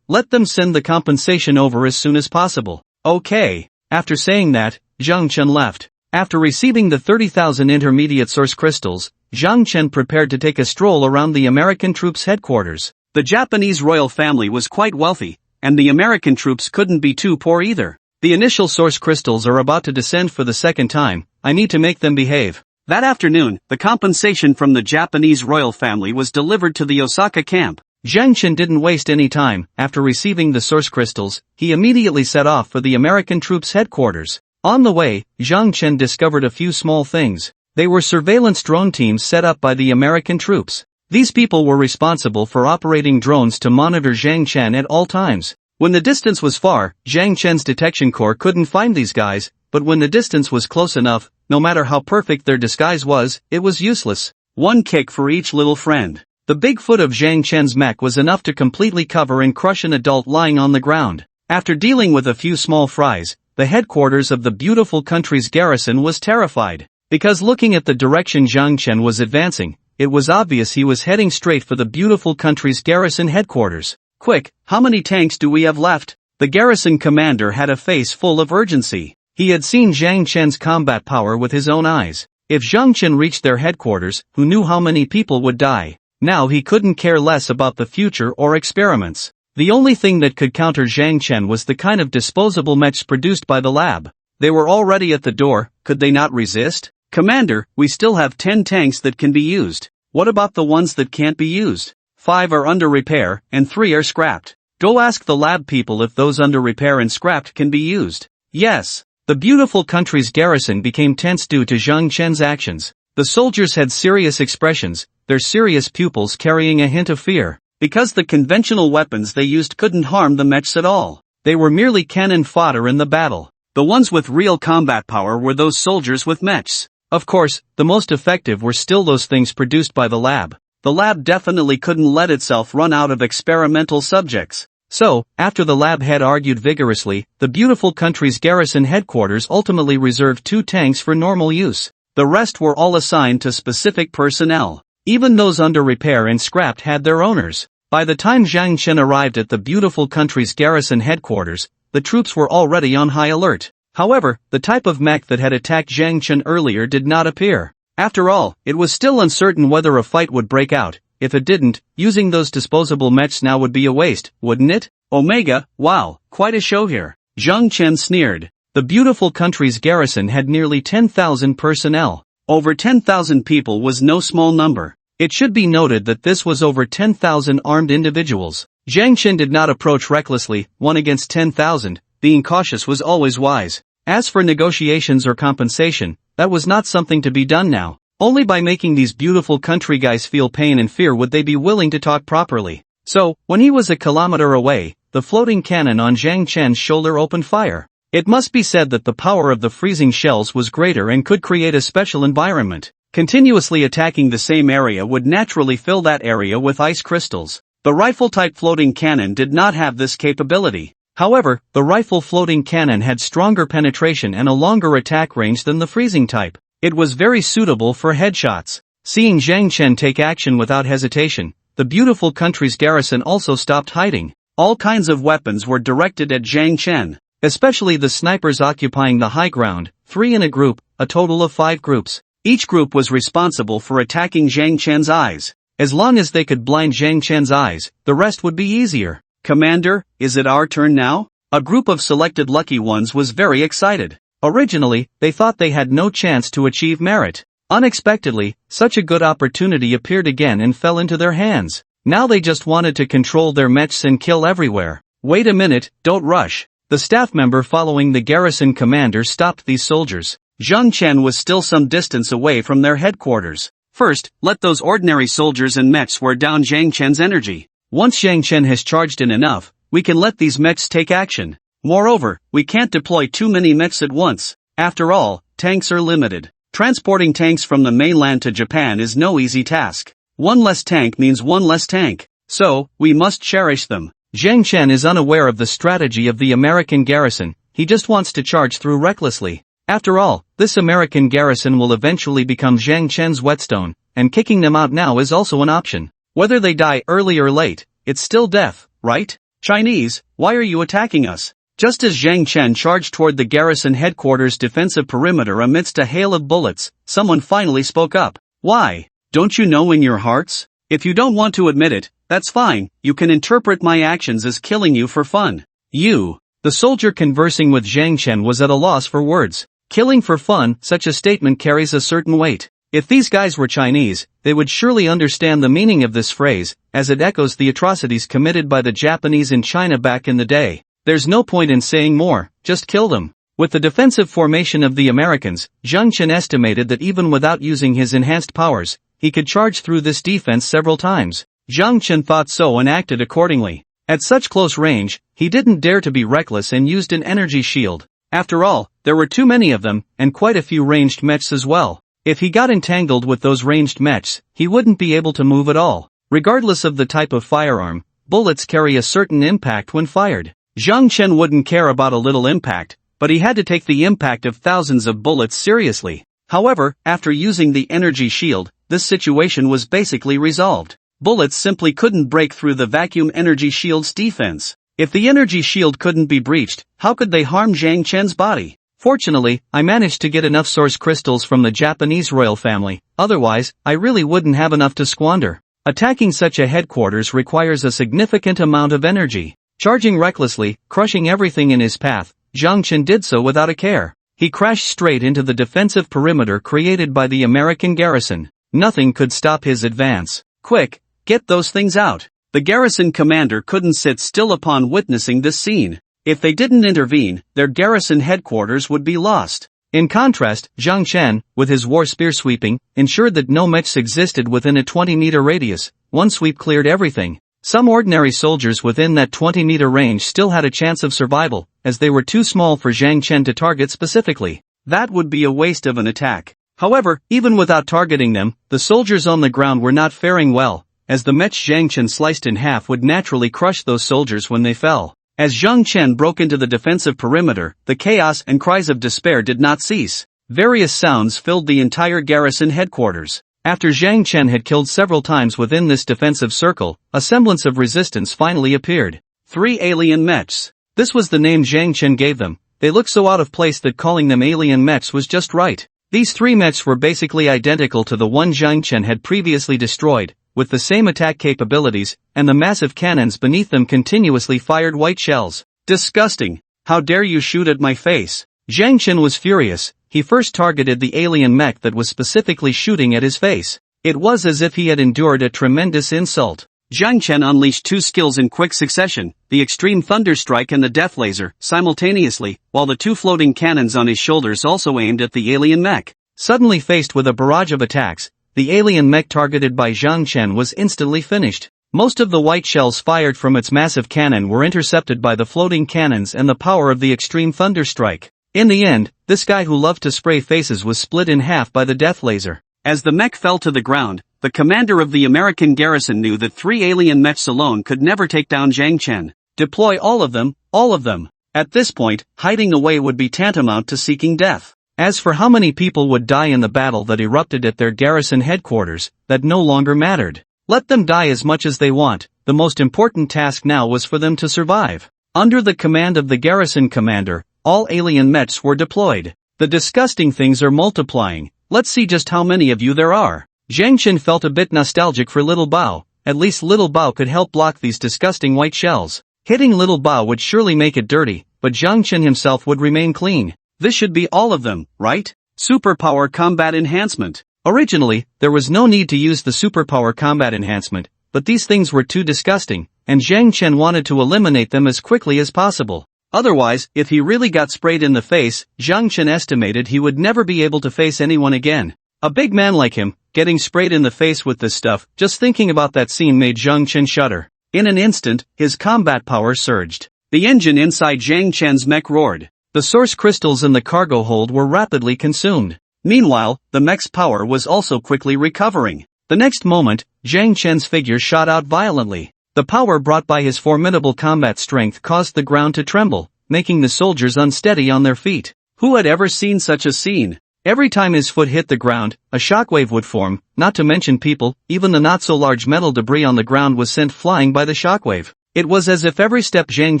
Let them send the compensation over as soon as possible. Okay. After saying that, Zhang Chen left. After receiving the 30,000 intermediate source crystals, Zhang Chen prepared to take a stroll around the American troops' headquarters. The Japanese royal family was quite wealthy, and the American troops couldn't be too poor either. The initial source crystals are about to descend for the second time. I need to make them behave. That afternoon, the compensation from the Japanese royal family was delivered to the Osaka camp. Zhang Chen didn't waste any time. After receiving the source crystals, he immediately set off for the American troops' headquarters. On the way, Zhang Chen discovered a few small things. They were surveillance drone teams set up by the American troops. These people were responsible for operating drones to monitor Zhang Chen at all times. When the distance was far, Zhang Chen's detection corps couldn't find these guys, but when the distance was close enough, no matter how perfect their disguise was, it was useless. One kick for each little friend. The big foot of Zhang Chen's mech was enough to completely cover and crush an adult lying on the ground. After dealing with a few small fries, the headquarters of the beautiful country's garrison was terrified. Because looking at the direction Zhang Chen was advancing, it was obvious he was heading straight for the beautiful country's garrison headquarters. Quick, how many tanks do we have left? The garrison commander had a face full of urgency. He had seen Zhang Chen's combat power with his own eyes. If Zhang Chen reached their headquarters, who knew how many people would die? Now he couldn't care less about the future or experiments. The only thing that could counter Zhang Chen was the kind of disposable mechs produced by the lab. They were already at the door, could they not resist? Commander, we still have 10 tanks that can be used. What about the ones that can't be used? 5 are under repair, and 3 are scrapped. Go ask the lab people if those under repair and scrapped can be used. Yes. The beautiful country's garrison became tense due to Zhang Chen's actions. The soldiers had serious expressions, their serious pupils carrying a hint of fear. Because the conventional weapons they used couldn't harm the mechs at all. They were merely cannon fodder in the battle. The ones with real combat power were those soldiers with mechs. Of course, the most effective were still those things produced by the lab. The lab definitely couldn't let itself run out of experimental subjects. So, after the lab had argued vigorously, the beautiful country's garrison headquarters ultimately reserved 2 tanks for normal use. The rest were all assigned to specific personnel. Even those under repair and scrapped had their owners. By the time Zhang Chen arrived at the beautiful country's garrison headquarters, the troops were already on high alert. However, the type of mech that had attacked Zhang Chen earlier did not appear. After all, it was still uncertain whether a fight would break out. If it didn't, using those disposable mechs now would be a waste, wouldn't it? Omega, wow, quite a show here. Zhang Chen sneered. The beautiful country's garrison had nearly 10,000 personnel. Over 10,000 people was no small number. It should be noted that this was over 10,000 armed individuals. Zhang Chen did not approach recklessly, 1 against 10,000, being cautious was always wise. As for negotiations or compensation, that was not something to be done now. Only by making these beautiful country guys feel pain and fear would they be willing to talk properly. So, when he was a kilometer away, the floating cannon on Zhang Chen's shoulder opened fire. It must be said that the power of the freezing shells was greater and could create a special environment. Continuously attacking the same area would naturally fill that area with ice crystals. The rifle-type floating cannon did not have this capability. However, the rifle floating cannon had stronger penetration and a longer attack range than the freezing type. It was very suitable for headshots. Seeing Zhang Chen take action without hesitation, the beautiful country's garrison also stopped hiding. All kinds of weapons were directed at Zhang Chen, especially the snipers occupying the high ground, 3 in a group, a total of 5 groups. Each group was responsible for attacking Zhang Chen's eyes. As long as they could blind Zhang Chen's eyes, the rest would be easier. Commander, is it our turn now? A group of selected lucky ones was very excited. Originally, they thought they had no chance to achieve merit. Unexpectedly, such a good opportunity appeared again and fell into their hands. Now they just wanted to control their mechs and kill everywhere. Wait a minute, don't rush. The staff member following the garrison commander stopped these soldiers. Zhang Chen was still some distance away from their headquarters. First, let those ordinary soldiers and mechs wear down Zhang Chen's energy. Once Zhang Chen has charged in enough, we can let these mechs take action. Moreover, we can't deploy too many mechs at once. After all, tanks are limited. Transporting tanks from the mainland to Japan is no easy task. 1 less tank means 1 less tank. So, we must cherish them. Zhang Chen is unaware of the strategy of the American garrison, he just wants to charge through recklessly. After all, this American garrison will eventually become Zhang Chen's whetstone, and kicking them out now is also an option. Whether they die early or late, it's still death, right? Chinese, why are you attacking us? Just as Zhang Chen charged toward the garrison headquarters' defensive perimeter amidst a hail of bullets, someone finally spoke up. Why? Don't you know in your hearts? If you don't want to admit it, that's fine, you can interpret my actions as killing you for fun. You. The soldier conversing with Zhang Chen was at a loss for words. Killing for fun, such a statement carries a certain weight. If these guys were Chinese, they would surely understand the meaning of this phrase, as it echoes the atrocities committed by the Japanese in China back in the day. There's no point in saying more, just kill them. With the defensive formation of the Americans, Zhang Chen estimated that even without using his enhanced powers, he could charge through this defense several times. Zhang Chen thought so and acted accordingly. At such close range, he didn't dare to be reckless and used an energy shield. After all, there were too many of them, and quite a few ranged mechs as well. If he got entangled with those ranged mechs, he wouldn't be able to move at all. Regardless of the type of firearm, bullets carry a certain impact when fired. Zhang Chen wouldn't care about a little impact, but he had to take the impact of thousands of bullets seriously. However, after using the energy shield, this situation was basically resolved. Bullets simply couldn't break through the vacuum energy shield's defense. If the energy shield couldn't be breached, how could they harm Zhang Chen's body? Fortunately, I managed to get enough source crystals from the Japanese royal family, otherwise, I really wouldn't have enough to squander. Attacking such a headquarters requires a significant amount of energy. Charging recklessly, crushing everything in his path, Zhang Chen did so without a care. He crashed straight into the defensive perimeter created by the American garrison. Nothing could stop his advance. Quick, get those things out. The garrison commander couldn't sit still upon witnessing this scene. If they didn't intervene, their garrison headquarters would be lost. In contrast, Zhang Chen, with his war spear sweeping, ensured that no mechs existed within a 20-meter radius. One sweep cleared everything. Some ordinary soldiers within that 20-meter range still had a chance of survival, as they were too small for Zhang Chen to target specifically. That would be a waste of an attack. However, even without targeting them, the soldiers on the ground were not faring well, as the mech Zhang Chen sliced in half would naturally crush those soldiers when they fell. As Zhang Chen broke into the defensive perimeter, the chaos and cries of despair did not cease. Various sounds filled the entire garrison headquarters. After Zhang Chen had killed several times within this defensive circle, a semblance of resistance finally appeared. 3 alien mechs. This was the name Zhang Chen gave them. They looked so out of place that calling them alien mechs was just right. These 3 mechs were basically identical to the one Zhang Chen had previously destroyed, with the same attack capabilities, and the massive cannons beneath them continuously fired white shells. Disgusting! How dare you shoot at my face? Zhang Chen was furious. He first targeted the alien mech that was specifically shooting at his face. It was as if he had endured a tremendous insult. Zhang Chen unleashed 2 skills in quick succession, the extreme thunderstrike and the death laser, simultaneously, while the 2 floating cannons on his shoulders also aimed at the alien mech. Suddenly faced with a barrage of attacks, the alien mech targeted by Zhang Chen was instantly finished. Most of the white shells fired from its massive cannon were intercepted by the floating cannons and the power of the extreme thunderstrike. In the end, this guy who loved to spray faces was split in half by the death laser. As the mech fell to the ground, the commander of the American garrison knew that 3 alien mechs alone could never take down Zhang Chen. Deploy all of them, all of them. At this point, hiding away would be tantamount to seeking death. As for how many people would die in the battle that erupted at their garrison headquarters, that no longer mattered. Let them die as much as they want, the most important task now was for them to survive. Under the command of the garrison commander, all alien mechs were deployed. The disgusting things are multiplying. Let's see just how many of you there are. Zhang Chen felt a bit nostalgic for Little Bao. At least Little Bao could help block these disgusting white shells. Hitting Little Bao would surely make it dirty, but Zhang Chen himself would remain clean. This should be all of them, right? Superpower Combat Enhancement. Originally, there was no need to use the Superpower Combat Enhancement, but these things were too disgusting, and Zhang Chen wanted to eliminate them as quickly as possible. Otherwise, if he really got sprayed in the face, Zhang Chen estimated he would never be able to face anyone again. A big man like him, getting sprayed in the face with this stuff, just thinking about that scene made Zhang Chen shudder. In an instant, his combat power surged. The engine inside Zhang Chen's mech roared. The source crystals in the cargo hold were rapidly consumed. Meanwhile, the mech's power was also quickly recovering. The next moment, Zhang Chen's figure shot out violently. The power brought by his formidable combat strength caused the ground to tremble, making the soldiers unsteady on their feet. Who had ever seen such a scene? Every time his foot hit the ground, a shockwave would form, not to mention people, even the not-so-large metal debris on the ground was sent flying by the shockwave. It was as if every step Zhang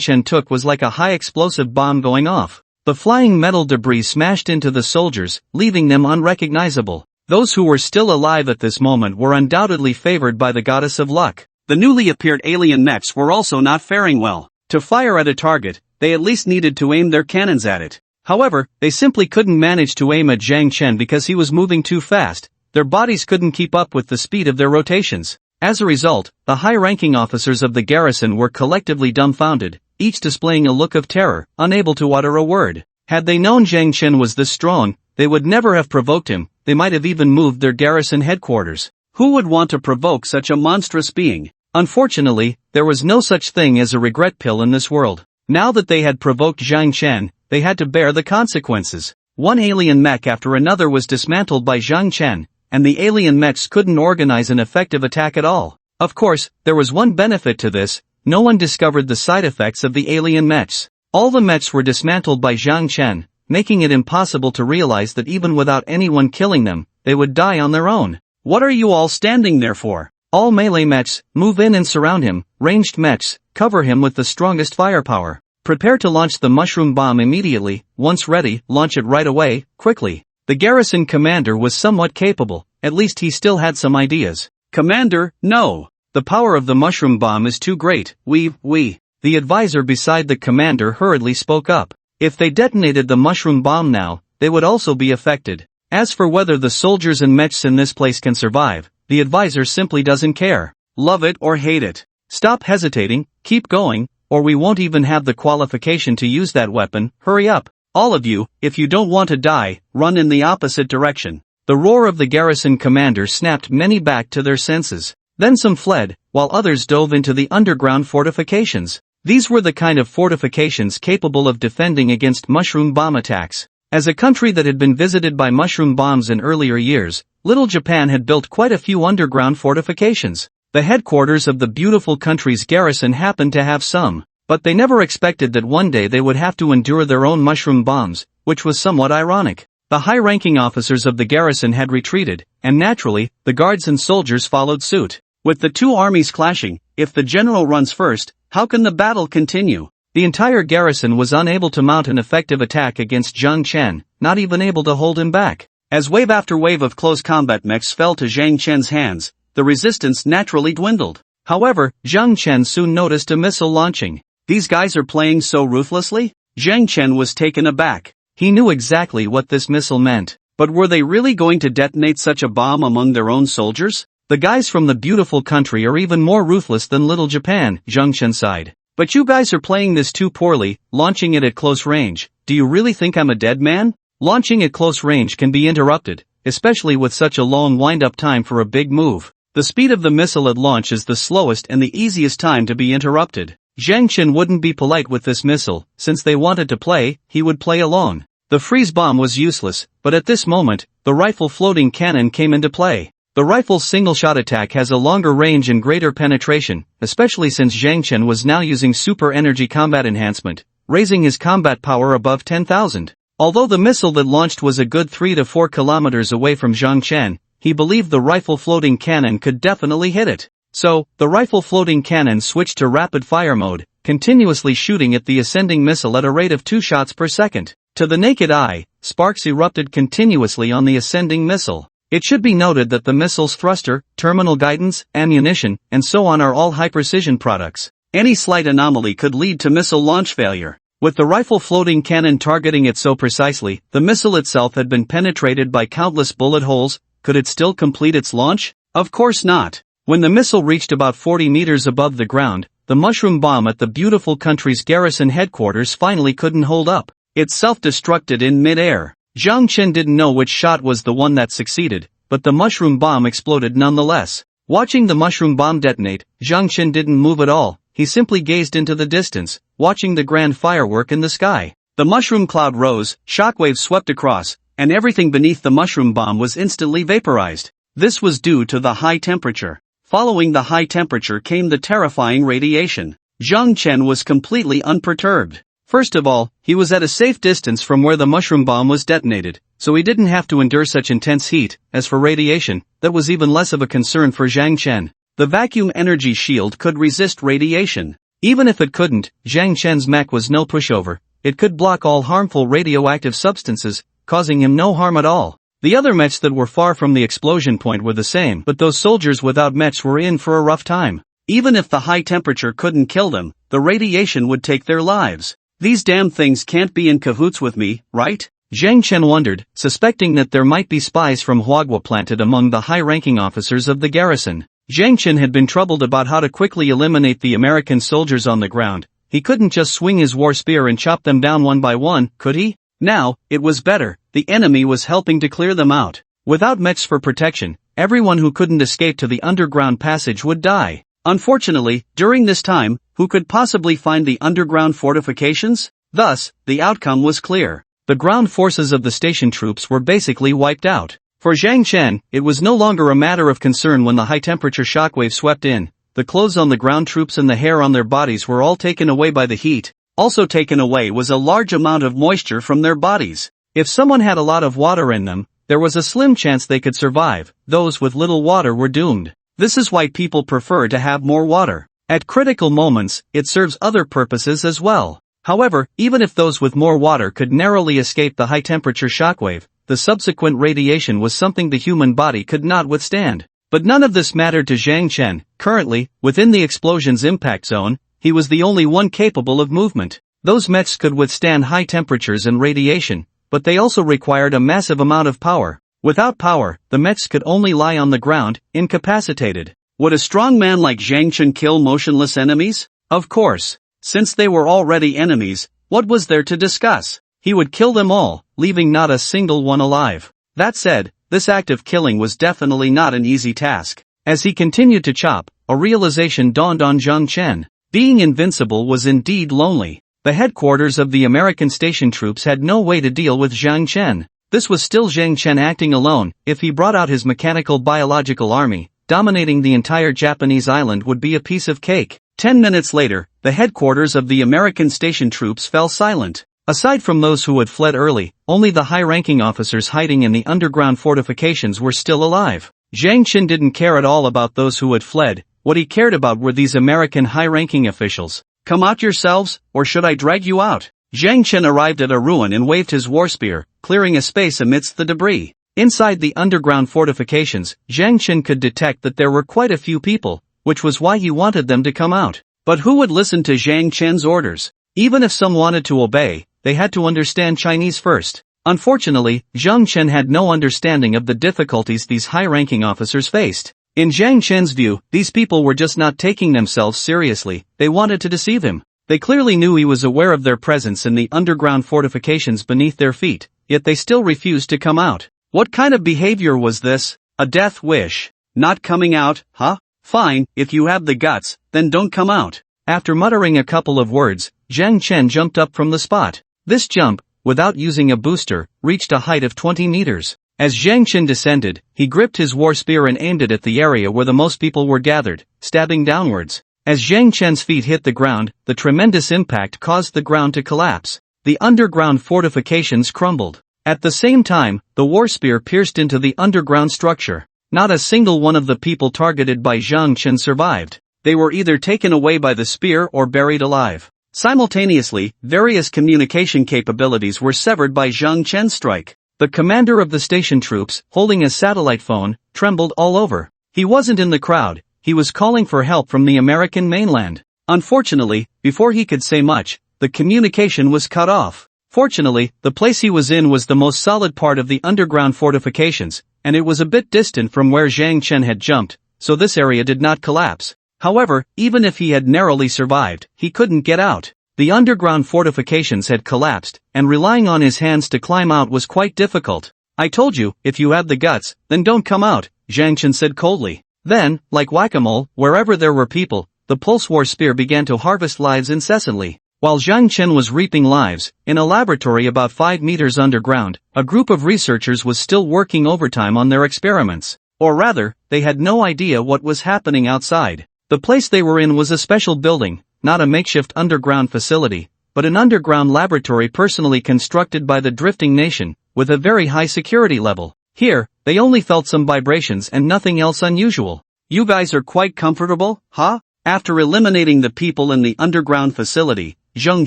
Chen took was like a high-explosive bomb going off. The flying metal debris smashed into the soldiers, leaving them unrecognizable. Those who were still alive at this moment were undoubtedly favored by the goddess of luck. The newly appeared alien mechs were also not faring well. To fire at a target, they at least needed to aim their cannons at it. However, they simply couldn't manage to aim at Zhang Chen because he was moving too fast. Their bodies couldn't keep up with the speed of their rotations. As a result, the high-ranking officers of the garrison were collectively dumbfounded, each displaying a look of terror, unable to utter a word. Had they known Zhang Chen was this strong, they would never have provoked him. They might have even moved their garrison headquarters. Who would want to provoke such a monstrous being? Unfortunately, there was no such thing as a regret pill in this world. Now that they had provoked Zhang Chen, they had to bear the consequences. One alien mech after another was dismantled by Zhang Chen, and the alien mechs couldn't organize an effective attack at all. Of course, there was one benefit to this: no one discovered the side effects of the alien mechs. All the mechs were dismantled by Zhang Chen, making it impossible to realize that even without anyone killing them, they would die on their own. What are you all standing there for? All melee mechs, move in and surround him. Ranged mechs, cover him with the strongest firepower. Prepare to launch the mushroom bomb immediately. Once ready, launch it right away, quickly. The garrison commander was somewhat capable, at least he still had some ideas. Commander, no. The power of the mushroom bomb is too great. The advisor beside the commander hurriedly spoke up. If they detonated the mushroom bomb now, they would also be affected. As for whether the soldiers and mechs in this place can survive, the advisor simply doesn't care. Love it or hate it. Stop hesitating, keep going, or we won't even have the qualification to use that weapon. Hurry up. All of you, if you don't want to die, run in the opposite direction. The roar of the garrison commander snapped many back to their senses. Then some fled, while others dove into the underground fortifications. These were the kind of fortifications capable of defending against mushroom bomb attacks. As a country that had been visited by mushroom bombs in earlier years, Little Japan had built quite a few underground fortifications. The headquarters of the beautiful country's garrison happened to have some, but they never expected that one day they would have to endure their own mushroom bombs, which was somewhat ironic. The high-ranking officers of the garrison had retreated, and naturally, the guards and soldiers followed suit. With the two armies clashing, if the general runs first, how can the battle continue? The entire garrison was unable to mount an effective attack against Zhang Chen, not even able to hold him back. As wave after wave of close combat mechs fell to Zhang Chen's hands, the resistance naturally dwindled. However, Zhang Chen soon noticed a missile launching. These guys are playing so ruthlessly? Zhang Chen was taken aback. He knew exactly what this missile meant, but were they really going to detonate such a bomb among their own soldiers? The guys from the beautiful country are even more ruthless than Little Japan, Zhang Chen sighed. But you guys are playing this too poorly, launching it at close range. Do you really think I'm a dead man? Launching at close range can be interrupted, especially with such a long wind-up time for a big move. The speed of the missile at launch is the slowest and the easiest time to be interrupted. Zhang Chen wouldn't be polite with this missile. Since they wanted to play, he would play along. The freeze bomb was useless, but at this moment, the rifle floating cannon came into play. The rifle's single-shot attack has a longer range and greater penetration, especially since Zhang Chen was now using super energy combat enhancement, raising his combat power above 10,000. Although the missile that launched was a good 3 to 4 kilometers away from Zhang Chen, he believed the rifle floating cannon could definitely hit it. So, the rifle floating cannon switched to rapid fire mode, continuously shooting at the ascending missile at a rate of 2 shots per second. To the naked eye, sparks erupted continuously on the ascending missile. It should be noted that the missile's thruster, terminal guidance, ammunition, and so on are all high-precision products. Any slight anomaly could lead to missile launch failure. With the rifle floating cannon targeting it so precisely, the missile itself had been penetrated by countless bullet holes. Could it still complete its launch? Of course not. When the missile reached about 40 meters above the ground, the mushroom bomb at the beautiful country's garrison headquarters finally couldn't hold up. It self-destructed in mid-air. Zhang Chen didn't know which shot was the one that succeeded, but the mushroom bomb exploded nonetheless. Watching the mushroom bomb detonate, Zhang Chen didn't move at all. He simply gazed into the distance, watching the grand firework in the sky. The mushroom cloud rose, shockwaves swept across, and everything beneath the mushroom bomb was instantly vaporized. This was due to the high temperature. Following the high temperature came the terrifying radiation. Zhang Chen was completely unperturbed. First of all, he was at a safe distance from where the mushroom bomb was detonated, so he didn't have to endure such intense heat. As for radiation, that was even less of a concern for Zhang Chen. The vacuum energy shield could resist radiation. Even if it couldn't, Zhang Chen's mech was no pushover. It could block all harmful radioactive substances, causing him no harm at all. The other mechs that were far from the explosion point were the same, but those soldiers without mechs were in for a rough time. Even if the high temperature couldn't kill them, the radiation would take their lives. These damn things can't be in cahoots with me, right? Zhang Chen wondered, suspecting that there might be spies from Huagua planted among the high-ranking officers of the garrison. Zhang Chen had been troubled about how to quickly eliminate the American soldiers on the ground. He couldn't just swing his war spear and chop them down one by one, could he? Now, it was better. The enemy was helping to clear them out. Without mechs for protection, everyone who couldn't escape to the underground passage would die. Unfortunately, during this time, who could possibly find the underground fortifications? Thus, the outcome was clear. The ground forces of the station troops were basically wiped out. For Zhang Chen, it was no longer a matter of concern when the high-temperature shockwave swept in. The clothes on the ground troops and the hair on their bodies were all taken away by the heat. Also taken away was a large amount of moisture from their bodies. If someone had a lot of water in them, there was a slim chance they could survive. Those with little water were doomed. This is why people prefer to have more water. At critical moments, it serves other purposes as well. However, even if those with more water could narrowly escape the high-temperature shockwave, the subsequent radiation was something the human body could not withstand. But none of this mattered to Zhang Chen. Currently, within the explosion's impact zone, he was the only one capable of movement. Those mechs could withstand high temperatures and radiation, but they also required a massive amount of power. Without power, the mechs could only lie on the ground, incapacitated. Would a strong man like Zhang Chen kill motionless enemies? Of course. Since they were already enemies, what was there to discuss? He would kill them all, leaving not a single one alive. That said, this act of killing was definitely not an easy task. As he continued to chop, a realization dawned on Zhang Chen. Being invincible was indeed lonely. The headquarters of the American station troops had no way to deal with Zhang Chen. This was still Zhang Chen acting alone. If he brought out his mechanical biological army, dominating the entire Japanese island would be a piece of cake. 10 minutes later, the headquarters of the American station troops fell silent. Aside from those who had fled early, only the high-ranking officers hiding in the underground fortifications were still alive. Zhang Chen didn't care at all about those who had fled. What he cared about were these American high-ranking officials. Come out yourselves, or should I drag you out? Zhang Chen arrived at a ruin and waved his war spear, clearing a space amidst the debris. Inside the underground fortifications, Zhang Chen could detect that there were quite a few people, which was why he wanted them to come out. But who would listen to Zhang Chen's orders? Even if some wanted to obey, they had to understand Chinese first. Unfortunately, Zhang Chen had no understanding of the difficulties these high-ranking officers faced. In Zhang Chen's view, these people were just not taking themselves seriously. They wanted to deceive him. They clearly knew he was aware of their presence in the underground fortifications beneath their feet, yet they still refused to come out. What kind of behavior was this? A death wish. Not coming out, huh? Fine, if you have the guts, then don't come out. After muttering a couple of words, Zhang Chen jumped up from the spot. This jump, without using a booster, reached a height of 20 meters. As Zhang Chen descended, he gripped his war spear and aimed it at the area where the most people were gathered, stabbing downwards. As Zhang Chen's feet hit the ground, the tremendous impact caused the ground to collapse. The underground fortifications crumbled. At the same time, the war spear pierced into the underground structure. Not a single one of the people targeted by Zhang Chen survived. They were either taken away by the spear or buried alive. Simultaneously, various communication capabilities were severed by Zhang Chen's strike. The commander of the station troops, holding a satellite phone, trembled all over. He wasn't in the crowd. He was calling for help from the American mainland. Unfortunately, before he could say much, the communication was cut off. Fortunately, the place he was in was the most solid part of the underground fortifications, and it was a bit distant from where Zhang Chen had jumped, so this area did not collapse. However, even if he had narrowly survived, he couldn't get out. The underground fortifications had collapsed, and relying on his hands to climb out was quite difficult. I told you, if you have the guts, then don't come out, Zhang Chen said coldly. Then, like whack-a-mole, wherever there were people, the pulse war spear began to harvest lives incessantly. While Zhang Chen was reaping lives, in a laboratory about 5 meters underground, a group of researchers was still working overtime on their experiments. Or rather, they had no idea what was happening outside. The place they were in was a special building, not a makeshift underground facility, but an underground laboratory personally constructed by the drifting nation, with a very high security level. Here, they only felt some vibrations and nothing else unusual. You guys are quite comfortable, huh? After eliminating the people in the underground facility, Zhang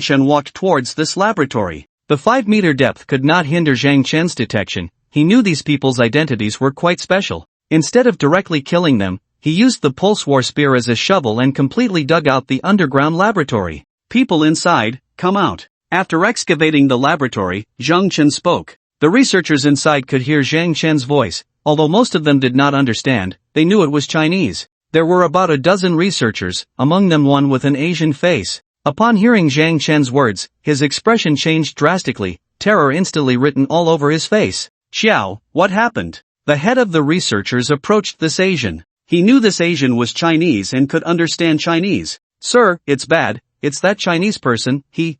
Chen walked towards this laboratory. The 5-meter depth could not hinder Zhang Chen's detection. He knew these people's identities were quite special. Instead of directly killing them, he used the pulse war spear as a shovel and completely dug out the underground laboratory. People inside, come out. After excavating the laboratory, Zhang Chen spoke. The researchers inside could hear Zhang Chen's voice. Although most of them did not understand, they knew it was Chinese. There were about a dozen researchers, among them one with an Asian face. Upon hearing Zhang Chen's words, his expression changed drastically, terror instantly written all over his face. Xiao, what happened? The head of the researchers approached this Asian. He knew this Asian was Chinese and could understand Chinese. Sir, it's bad, it's that Chinese person, he.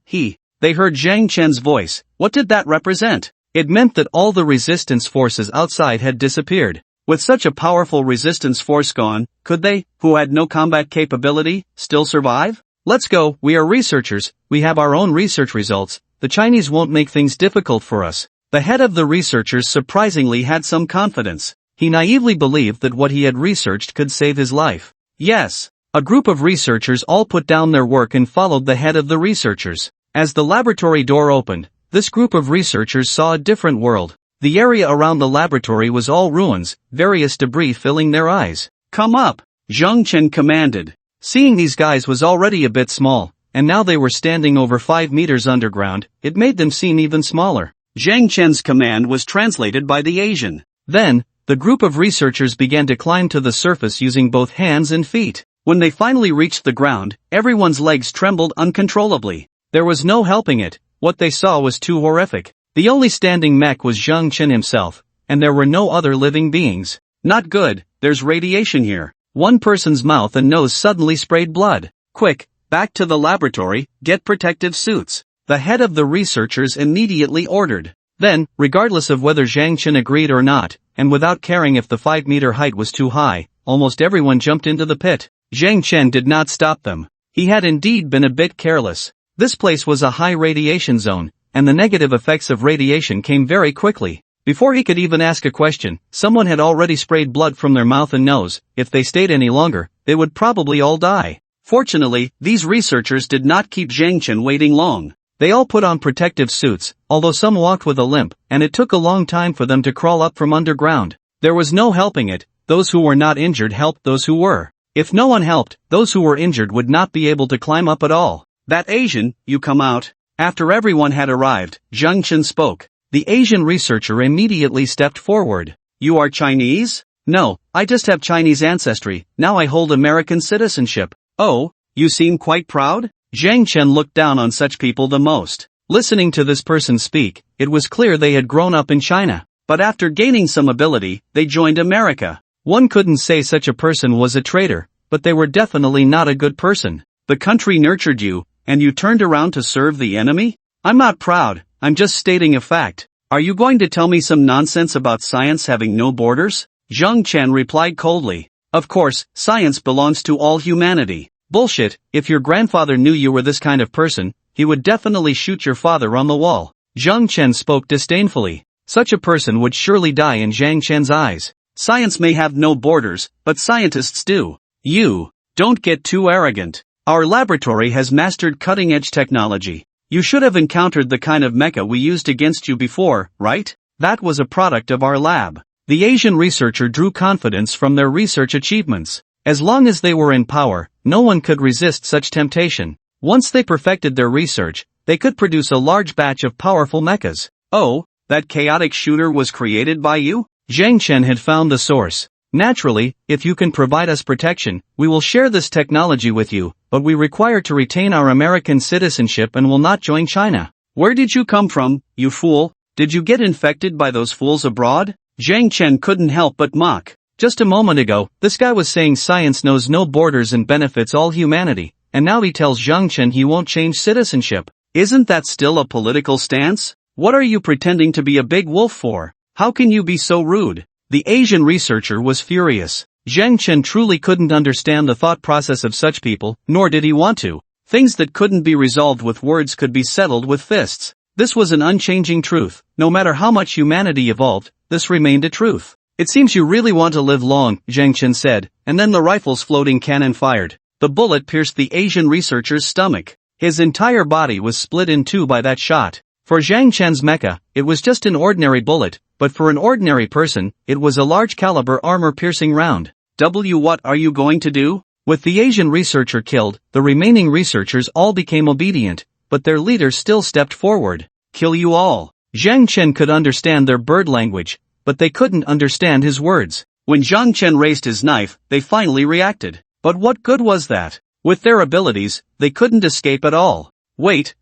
They heard Zhang Chen's voice. What did that represent? It meant that all the resistance forces outside had disappeared. With such a powerful resistance force gone, could they, who had no combat capability, still survive? Let's go, we are researchers, we have our own research results, the Chinese won't make things difficult for us. The head of the researchers surprisingly had some confidence. He naively believed that what he had researched could save his life. Yes. A group of researchers all put down their work and followed the head of the researchers. As the laboratory door opened, this group of researchers saw a different world. The area around the laboratory was all ruins, various debris filling their eyes. Come up, Zhang Chen commanded. Seeing these guys was already a bit small, and now they were standing over 5 meters underground, it made them seem even smaller. Zhang Chen's command was translated by the Asian. Then, the group of researchers began to climb to the surface using both hands and feet. When they finally reached the ground, everyone's legs trembled uncontrollably. There was no helping it, what they saw was too horrific. The only standing mech was Zhang Chen himself, and there were no other living beings. Not good, there's radiation here. One person's mouth and nose suddenly sprayed blood. Quick, back to the laboratory, get protective suits. The head of the researchers immediately ordered. Then, regardless of whether Zhang Chen agreed or not, and without caring if the 5-meter height was too high, almost everyone jumped into the pit. Zhang Chen did not stop them. He had indeed been a bit careless. This place was a high radiation zone, and the negative effects of radiation came very quickly. Before he could even ask a question, someone had already sprayed blood from their mouth and nose. If they stayed any longer, they would probably all die. Fortunately, these researchers did not keep Zhang Chen waiting long. They all put on protective suits, although some walked with a limp, and it took a long time for them to crawl up from underground. There was no helping it. Those who were not injured helped those who were. If no one helped, those who were injured would not be able to climb up at all. That Asian, you come out. After everyone had arrived, Zhang Chen spoke. The Asian researcher immediately stepped forward. You are Chinese? No, I just have Chinese ancestry, now I hold American citizenship. Oh, you seem quite proud? Zhang Chen looked down on such people the most. Listening to this person speak, it was clear they had grown up in China. But after gaining some ability, they joined America. One couldn't say such a person was a traitor, but they were definitely not a good person. The country nurtured you, and you turned around to serve the enemy? I'm not proud, I'm just stating a fact. Are you going to tell me some nonsense about science having no borders? Zhang Chen replied coldly. Of course, science belongs to all humanity. Bullshit, if your grandfather knew you were this kind of person, he would definitely shoot your father on the wall. Zhang Chen spoke disdainfully. Such a person would surely die in Zhang Chen's eyes. Science may have no borders, but scientists do. You, don't get too arrogant. Our laboratory has mastered cutting-edge technology. You should have encountered the kind of mecha we used against you before, right? That was a product of our lab. The Asian researcher drew confidence from their research achievements. As long as they were in power, no one could resist such temptation. Once they perfected their research, they could produce a large batch of powerful mechas. Oh, that chaotic shooter was created by you? Zhang Chen had found the source. Naturally, if you can provide us protection, we will share this technology with you, but we require to retain our American citizenship and will not join China. Where did you come from, you fool? Did you get infected by those fools abroad? Zhang Chen couldn't help but mock. Just a moment ago, this guy was saying science knows no borders and benefits all humanity, and now he tells Zhang Chen he won't change citizenship. Isn't that still a political stance? What are you pretending to be a big wolf for? How can you be so rude? The Asian researcher was furious. Zhang Chen truly couldn't understand the thought process of such people, nor did he want to. Things that couldn't be resolved with words could be settled with fists. This was an unchanging truth. No matter how much humanity evolved, this remained a truth. It seems you really want to live long, Zhang Chen said, and then the rifle's floating cannon fired. The bullet pierced the Asian researcher's stomach. His entire body was split in two by that shot. For Zhang Chen's mecha, it was just an ordinary bullet, but for an ordinary person, it was a large-caliber armor-piercing round. What are you going to do? With the Asian researcher killed, the remaining researchers all became obedient, but their leader still stepped forward. Kill you all. Zhang Chen could understand their bird language, but they couldn't understand his words. When Zhang Chen raised his knife, they finally reacted. But what good was that? With their abilities, they couldn't escape at all. Wait.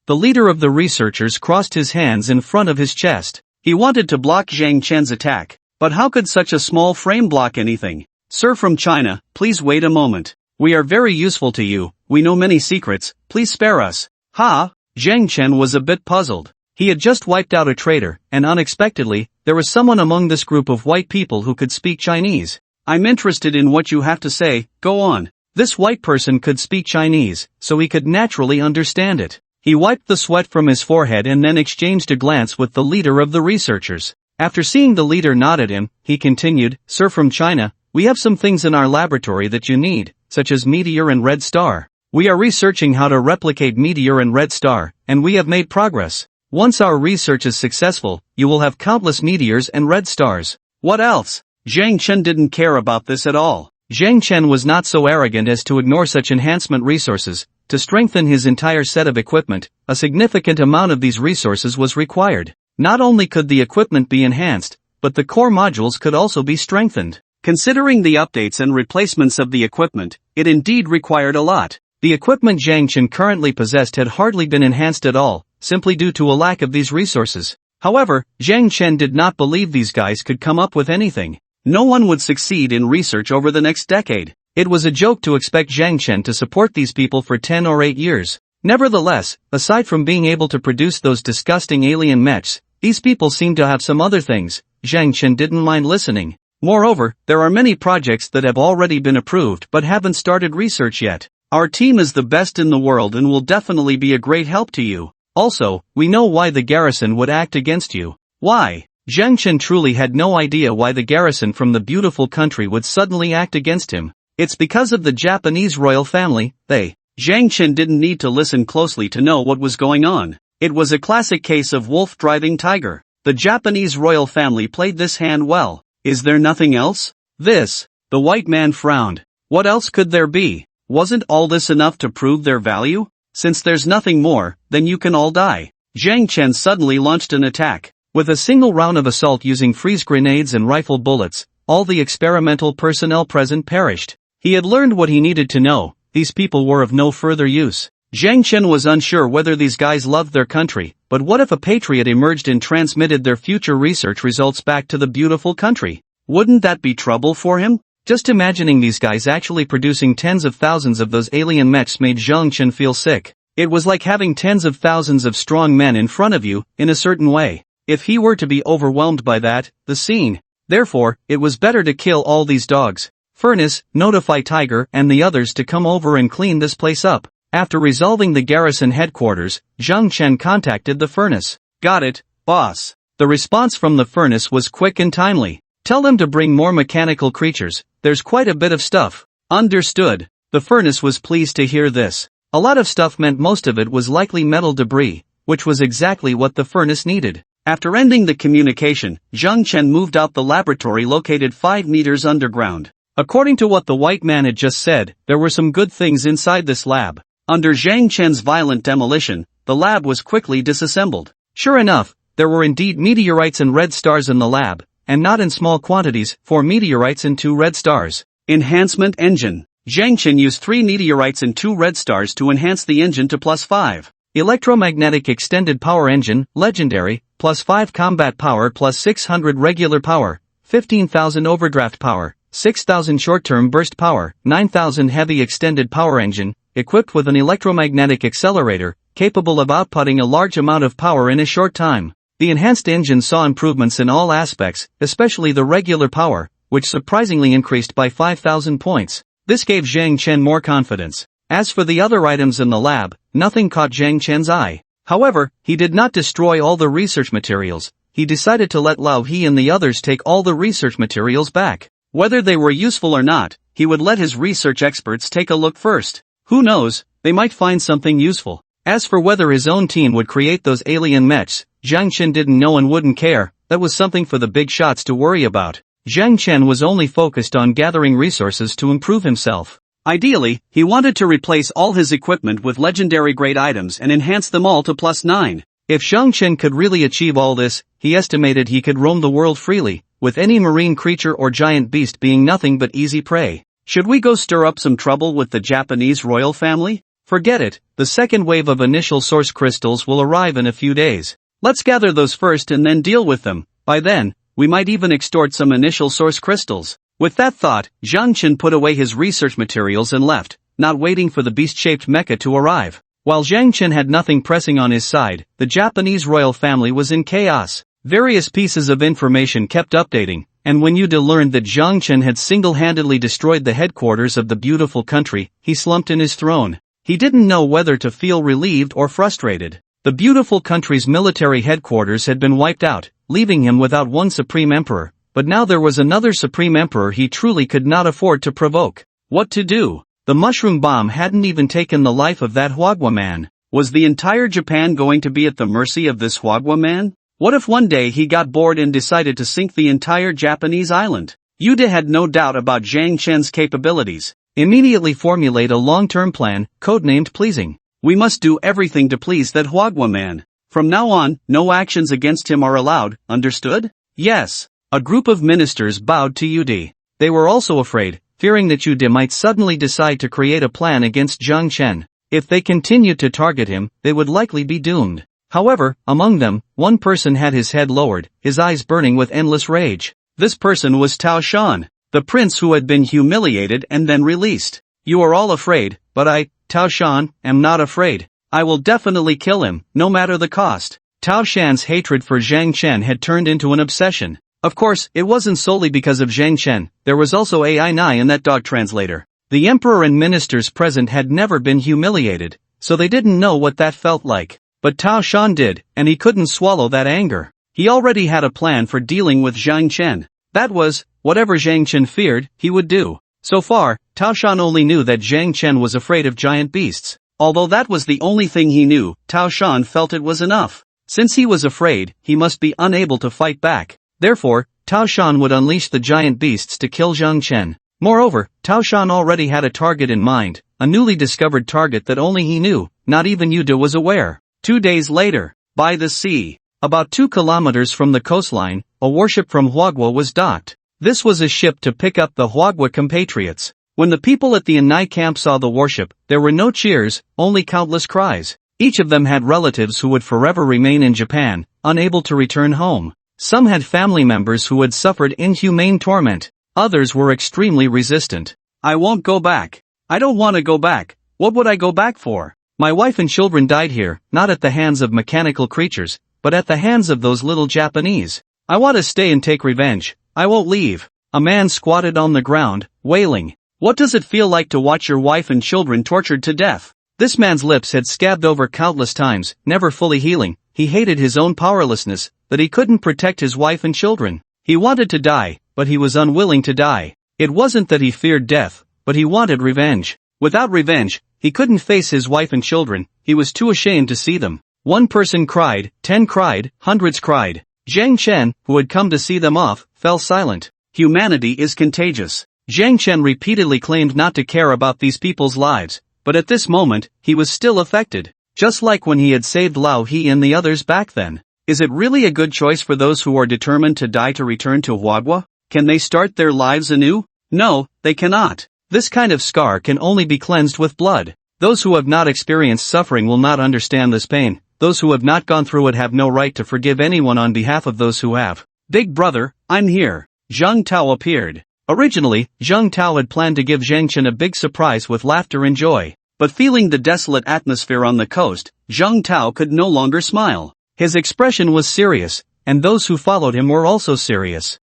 The leader of the researchers crossed his hands in front of his chest. He wanted to block Zhang Chen's attack, but how could such a small frame block anything? Sir from China, please wait a moment. We are very useful to you, we know many secrets, please spare us. Ha! Zhang Chen was a bit puzzled. He had just wiped out a traitor, and unexpectedly, there was someone among this group of white people who could speak Chinese. I'm interested in what you have to say, go on. This white person could speak Chinese, so he could naturally understand it. He wiped the sweat from his forehead and then exchanged a glance with the leader of the researchers. After seeing the leader nod at him, he continued, Sir from China, we have some things in our laboratory that you need, such as meteor and red star. We are researching how to replicate meteor and red star, and we have made progress. Once our research is successful, you will have countless meteors and red stars. What else? Zhang Chen didn't care about this at all. Zhang Chen was not so arrogant as to ignore such enhancement resources, to strengthen his entire set of equipment, a significant amount of these resources was required. Not only could the equipment be enhanced, but the core modules could also be strengthened. Considering the updates and replacements of the equipment, it indeed required a lot. The equipment Zhang Chen currently possessed had hardly been enhanced at all, simply due to a lack of these resources. However, Zhang Chen did not believe these guys could come up with anything. No one would succeed in research over the next decade. It was a joke to expect Zhang Chen to support these people for 10 or 8 years. Nevertheless, aside from being able to produce those disgusting alien mechs, these people seemed to have some other things. Zhang Chen didn't mind listening. Moreover, there are many projects that have already been approved but haven't started research yet. Our team is the best in the world and will definitely be a great help to you. Also, we know why the garrison would act against you. Why? Zhang Chen truly had no idea why the garrison from the beautiful country would suddenly act against him. It's because of the Japanese royal family. Zhang Chen didn't need to listen closely to know what was going on. It was a classic case of wolf driving tiger. The Japanese royal family played this hand well. Is there nothing else? The white man frowned. What else could there be? Wasn't all this enough to prove their value? Since there's nothing more, then you can all die. Zhang Chen suddenly launched an attack. With a single round of assault using freeze grenades and rifle bullets, all the experimental personnel present perished. He had learned what he needed to know. These people were of no further use. Zhang Chen was unsure whether these guys loved their country, but what if a patriot emerged and transmitted their future research results back to the beautiful country? Wouldn't that be trouble for him? Just imagining these guys actually producing tens of thousands of those alien mechs made Zhang Chen feel sick. It was like having tens of thousands of strong men in front of you, in a certain way. If he were to be overwhelmed by that, the scene. Therefore, it was better to kill all these dogs. Furnace, notify Tiger and the others to come over and clean this place up. After resolving the garrison headquarters, Zhang Chen contacted the Furnace. Got it, boss. The response from the Furnace was quick and timely. Tell them to bring more mechanical creatures. There's quite a bit of stuff. Understood. The Furnace was pleased to hear this. A lot of stuff meant most of it was likely metal debris, which was exactly what the Furnace needed. After ending the communication, Zhang Chen moved out the laboratory located 5 meters underground. According to what the white man had just said, there were some good things inside this lab. Under Zhang Chen's violent demolition, the lab was quickly disassembled. Sure enough, there were indeed meteorites and red stars in the lab, and not in small quantities, 4 meteorites and 2 red stars. Enhancement engine. Zhang Chen used 3 meteorites and 2 red stars to enhance the engine to +5. Electromagnetic extended power engine, legendary, +5 combat power +600 regular power, 15,000 overdraft power, 6,000 short-term burst power, 9,000 heavy extended power engine, equipped with an electromagnetic accelerator, capable of outputting a large amount of power in a short time. The enhanced engine saw improvements in all aspects, especially the regular power, which surprisingly increased by 5,000 points. This gave Zhang Chen more confidence. As for the other items in the lab, nothing caught Zhang Chen's eye. However, he did not destroy all the research materials. He decided to let Lao He and the others take all the research materials back. Whether they were useful or not, he would let his research experts take a look first. Who knows, they might find something useful. As for whether his own team would create those alien mechs, Zhang Chen didn't know and wouldn't care. That was something for the big shots to worry about. Zhang Chen was only focused on gathering resources to improve himself. Ideally, he wanted to replace all his equipment with legendary grade items and enhance them all to +9. If Zhang Chen could really achieve all this, he estimated he could roam the world freely, with any marine creature or giant beast being nothing but easy prey. Should we go stir up some trouble with the Japanese royal family? Forget it, the second wave of initial source crystals will arrive in a few days. Let's gather those first and then deal with them. By then, we might even extort some initial source crystals. With that thought, Zhang Chen put away his research materials and left, not waiting for the beast-shaped mecha to arrive. While Zhang Chen had nothing pressing on his side, the Japanese royal family was in chaos. Various pieces of information kept updating, and when Yuda learned that Zhang Chen had single-handedly destroyed the headquarters of the beautiful country, he slumped in his throne. He didn't know whether to feel relieved or frustrated. The beautiful country's military headquarters had been wiped out, leaving him without one supreme emperor, but now there was another supreme emperor he truly could not afford to provoke. What to do? The mushroom bomb hadn't even taken the life of that Hwagwa man. Was the entire Japan going to be at the mercy of this Hwagwa man? What if one day he got bored and decided to sink the entire Japanese island? Yuda had no doubt about Zhang Chen's capabilities. Immediately formulate a long-term plan, codenamed pleasing. We must do everything to please that Hwagwa man. From now on, no actions against him are allowed, understood? Yes. A group of ministers bowed to Yudi. They were also afraid, fearing that Yudi might suddenly decide to create a plan against Zhang Chen. If they continued to target him, they would likely be doomed. However, among them, one person had his head lowered, his eyes burning with endless rage. This person was Tao Shan, the prince who had been humiliated and then released. You are all afraid, but I, Tao Shan, am not afraid. I will definitely kill him, no matter the cost. Tao Shan's hatred for Zhang Chen had turned into an obsession. Of course, it wasn't solely because of Zhang Chen, there was also AI Nai in that dog translator. The emperor and ministers present had never been humiliated, so they didn't know what that felt like. But Tao Shan did, and he couldn't swallow that anger. He already had a plan for dealing with Zhang Chen. That was, whatever Zhang Chen feared, he would do. So far, Tao Shan only knew that Zhang Chen was afraid of giant beasts. Although that was the only thing he knew, Tao Shan felt it was enough. Since he was afraid, he must be unable to fight back. Therefore, Tao Shan would unleash the giant beasts to kill Zhang Chen. Moreover, Tao Shan already had a target in mind, a newly discovered target that only he knew, not even Yuda was aware. 2 days later, by the sea, about 2 kilometers from the coastline, a warship from Hwagwa was docked. This was a ship to pick up the Hwagwa compatriots. When the people at the Anai camp saw the warship, there were no cheers, only countless cries. Each of them had relatives who would forever remain in Japan, unable to return home. Some had family members who had suffered inhumane torment. Others were extremely resistant. I won't go back. I don't want to go back. What would I go back for? My wife and children died here, not at the hands of mechanical creatures, but at the hands of those little Japanese. I want to stay and take revenge. I won't leave. A man squatted on the ground, wailing. What does it feel like to watch your wife and children tortured to death? This man's lips had scabbed over countless times, never fully healing. He hated his own powerlessness, that he couldn't protect his wife and children. He wanted to die, but he was unwilling to die. It wasn't that he feared death, but he wanted revenge. Without revenge, he couldn't face his wife and children, he was too ashamed to see them. One person cried, 10 cried, hundreds cried. Zhang Chen, who had come to see them off, fell silent. Humanity is contagious. Zhang Chen repeatedly claimed not to care about these people's lives, but at this moment, he was still affected. Just like when he had saved Lao He and the others back then. Is it really a good choice for those who are determined to die to return to Hwagwa? Can they start their lives anew? No, they cannot. This kind of scar can only be cleansed with blood. Those who have not experienced suffering will not understand this pain. Those who have not gone through it have no right to forgive anyone on behalf of those who have. Big brother, I'm here. Zhang Tao appeared. Originally, Zhang Tao had planned to give Zhang Chen a big surprise with laughter and joy. But feeling the desolate atmosphere on the coast, Zhang Tao could no longer smile. His expression was serious, and those who followed him were also serious.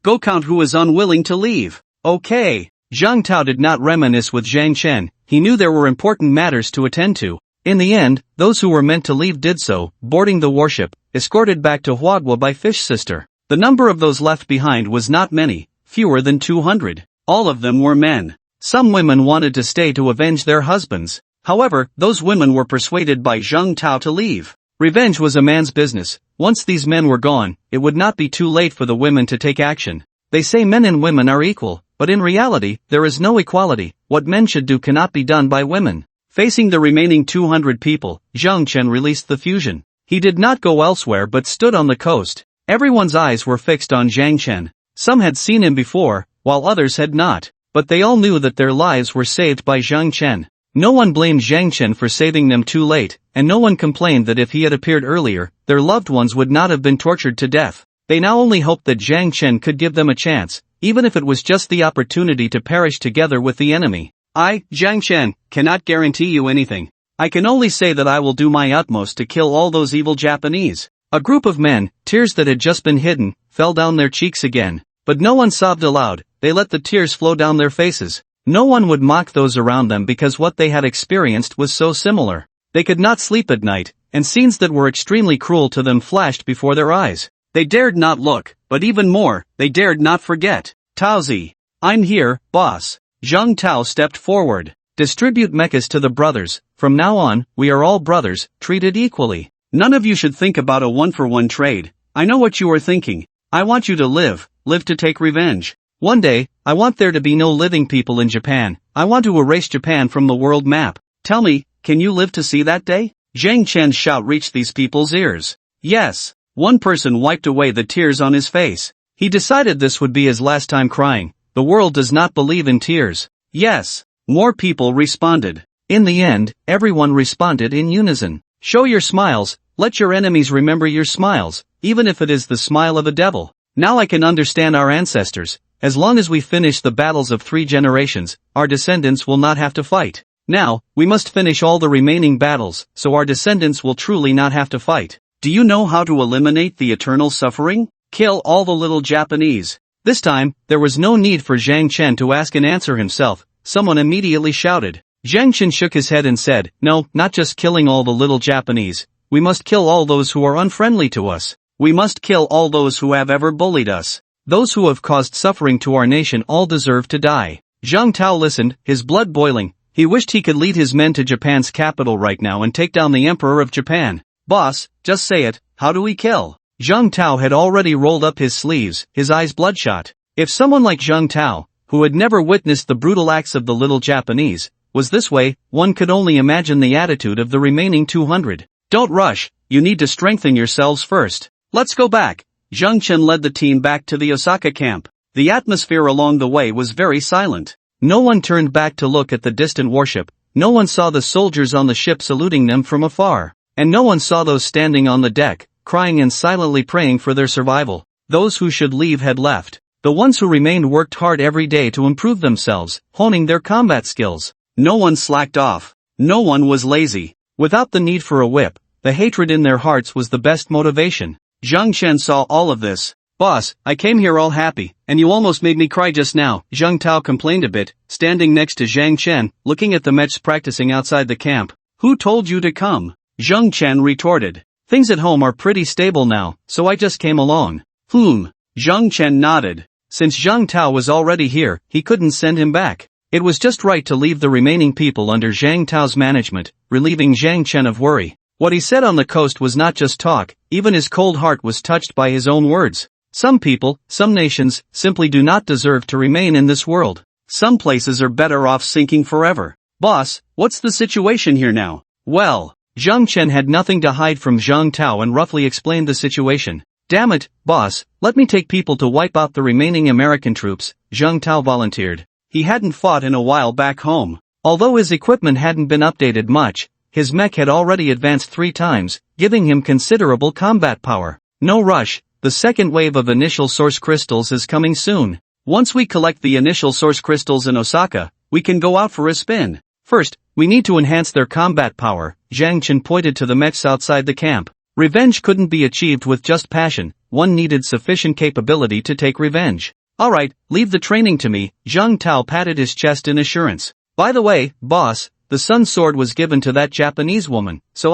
Go count who is unwilling to leave. Okay. Zhang Tao did not reminisce with Zhang Chen, he knew there were important matters to attend to. In the end, those who were meant to leave did so, boarding the warship, escorted back to Hwagwa by Fish Sister. The number of those left behind was not many, fewer than 200. All of them were men. Some women wanted to stay to avenge their husbands. However, those women were persuaded by Zhang Tao to leave. Revenge was a man's business. Once these men were gone, it would not be too late for the women to take action. They say men and women are equal, but in reality, there is no equality. What men should do cannot be done by women. Facing the remaining 200 people, Zhang Chen released the fusion. He did not go elsewhere but stood on the coast. Everyone's eyes were fixed on Zhang Chen. Some had seen him before, while others had not, but they all knew that their lives were saved by Zhang Chen. No one blamed Zhang Chen for saving them too late, and no one complained that if he had appeared earlier, their loved ones would not have been tortured to death. They now only hoped that Zhang Chen could give them a chance, even if it was just the opportunity to perish together with the enemy. I, Zhang Chen, cannot guarantee you anything. I can only say that I will do my utmost to kill all those evil Japanese. A group of men, tears that had just been hidden, fell down their cheeks again. But no one sobbed aloud, they let the tears flow down their faces. No one would mock those around them because what they had experienced was so similar. They could not sleep at night, and scenes that were extremely cruel to them flashed before their eyes. They dared not look, but even more, they dared not forget. Taozi. I'm here, boss. Zhang Tao stepped forward. Distribute mechs to the brothers. From now on, we are all brothers, treated equally. None of you should think about a one-for-one trade. I know what you are thinking. I want you to live to take revenge. One day, I want there to be no living people in Japan. I want to erase Japan from the world map. Tell me, can you live to see that day? Zhang Chen's shout reached these people's ears. Yes. One person wiped away the tears on his face. He decided this would be his last time crying. The world does not believe in tears. Yes. More people responded. In the end, everyone responded in unison. Show your smiles, let your enemies remember your smiles, even if it is the smile of a devil. Now I can understand our ancestors. As long as we finish the battles of 3 generations, our descendants will not have to fight. Now, we must finish all the remaining battles, so our descendants will truly not have to fight. Do you know how to eliminate the eternal suffering? Kill all the little Japanese. This time, there was no need for Zhang Chen to ask and answer himself. Someone immediately shouted. Zhang Chen shook his head and said, no, not just killing all the little Japanese. We must kill all those who are unfriendly to us. We must kill all those who have ever bullied us. Those who have caused suffering to our nation all deserve to die. Zhang Tao listened, his blood boiling. He wished he could lead his men to Japan's capital right now and take down the Emperor of Japan. Boss, just say it, how do we kill? Zhang Tao had already rolled up his sleeves, his eyes bloodshot. If someone like Zhang Tao, who had never witnessed the brutal acts of the little Japanese, was this way, one could only imagine the attitude of the remaining 200. Don't rush, you need to strengthen yourselves first. Let's go back. Zhang Chen led the team back to the Osaka camp. The atmosphere along the way was very silent. No one turned back to look at the distant warship. No one saw the soldiers on the ship saluting them from afar. And no one saw those standing on the deck, crying and silently praying for their survival. Those who should leave had left. The ones who remained worked hard every day to improve themselves, honing their combat skills. No one slacked off. No one was lazy. Without the need for a whip, the hatred in their hearts was the best motivation. Zhang Chen saw all of this. Boss, I came here all happy, and you almost made me cry just now. Zhang Tao complained a bit, standing next to Zhang Chen, looking at the mechs practicing outside the camp. Who told you to come? Zhang Chen retorted. Things at home are pretty stable now, so I just came along. Zhang Chen nodded. Since Zhang Tao was already here, he couldn't send him back. It was just right to leave the remaining people under Zhang Tao's management, relieving Zhang Chen of worry. What he said on the coast was not just talk, even his cold heart was touched by his own words. Some people, some nations, simply do not deserve to remain in this world. Some places are better off sinking forever. Boss, what's the situation here now? Well, Zhang Chen had nothing to hide from Zhang Tao and roughly explained the situation. Damn it, boss, let me take people to wipe out the remaining American troops, Zhang Tao volunteered. He hadn't fought in a while back home. Although his equipment hadn't been updated much, his mech had already advanced 3 times, giving him considerable combat power. No rush, the second wave of initial source crystals is coming soon. Once we collect the initial source crystals in Osaka, we can go out for a spin. First, we need to enhance their combat power. Zhang Chen pointed to the mechs outside the camp. Revenge couldn't be achieved with just passion, one needed sufficient capability to take revenge. Alright, leave the training to me, Zhang Tao patted his chest in assurance. By the way, boss, the sun sword was given to that Japanese woman, so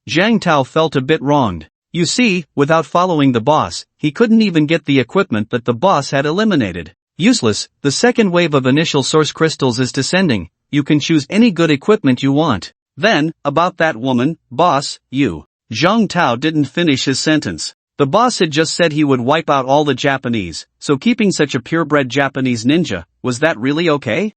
Zhang Tao felt a bit wronged. You see, without following the boss, he couldn't even get the equipment that the boss had eliminated. Useless, the second wave of initial source crystals is descending, you can choose any good equipment you want. Then, about that woman, boss, you. Zhang Tao didn't finish his sentence. The boss had just said he would wipe out all the Japanese, so keeping such a purebred Japanese ninja, was that really okay?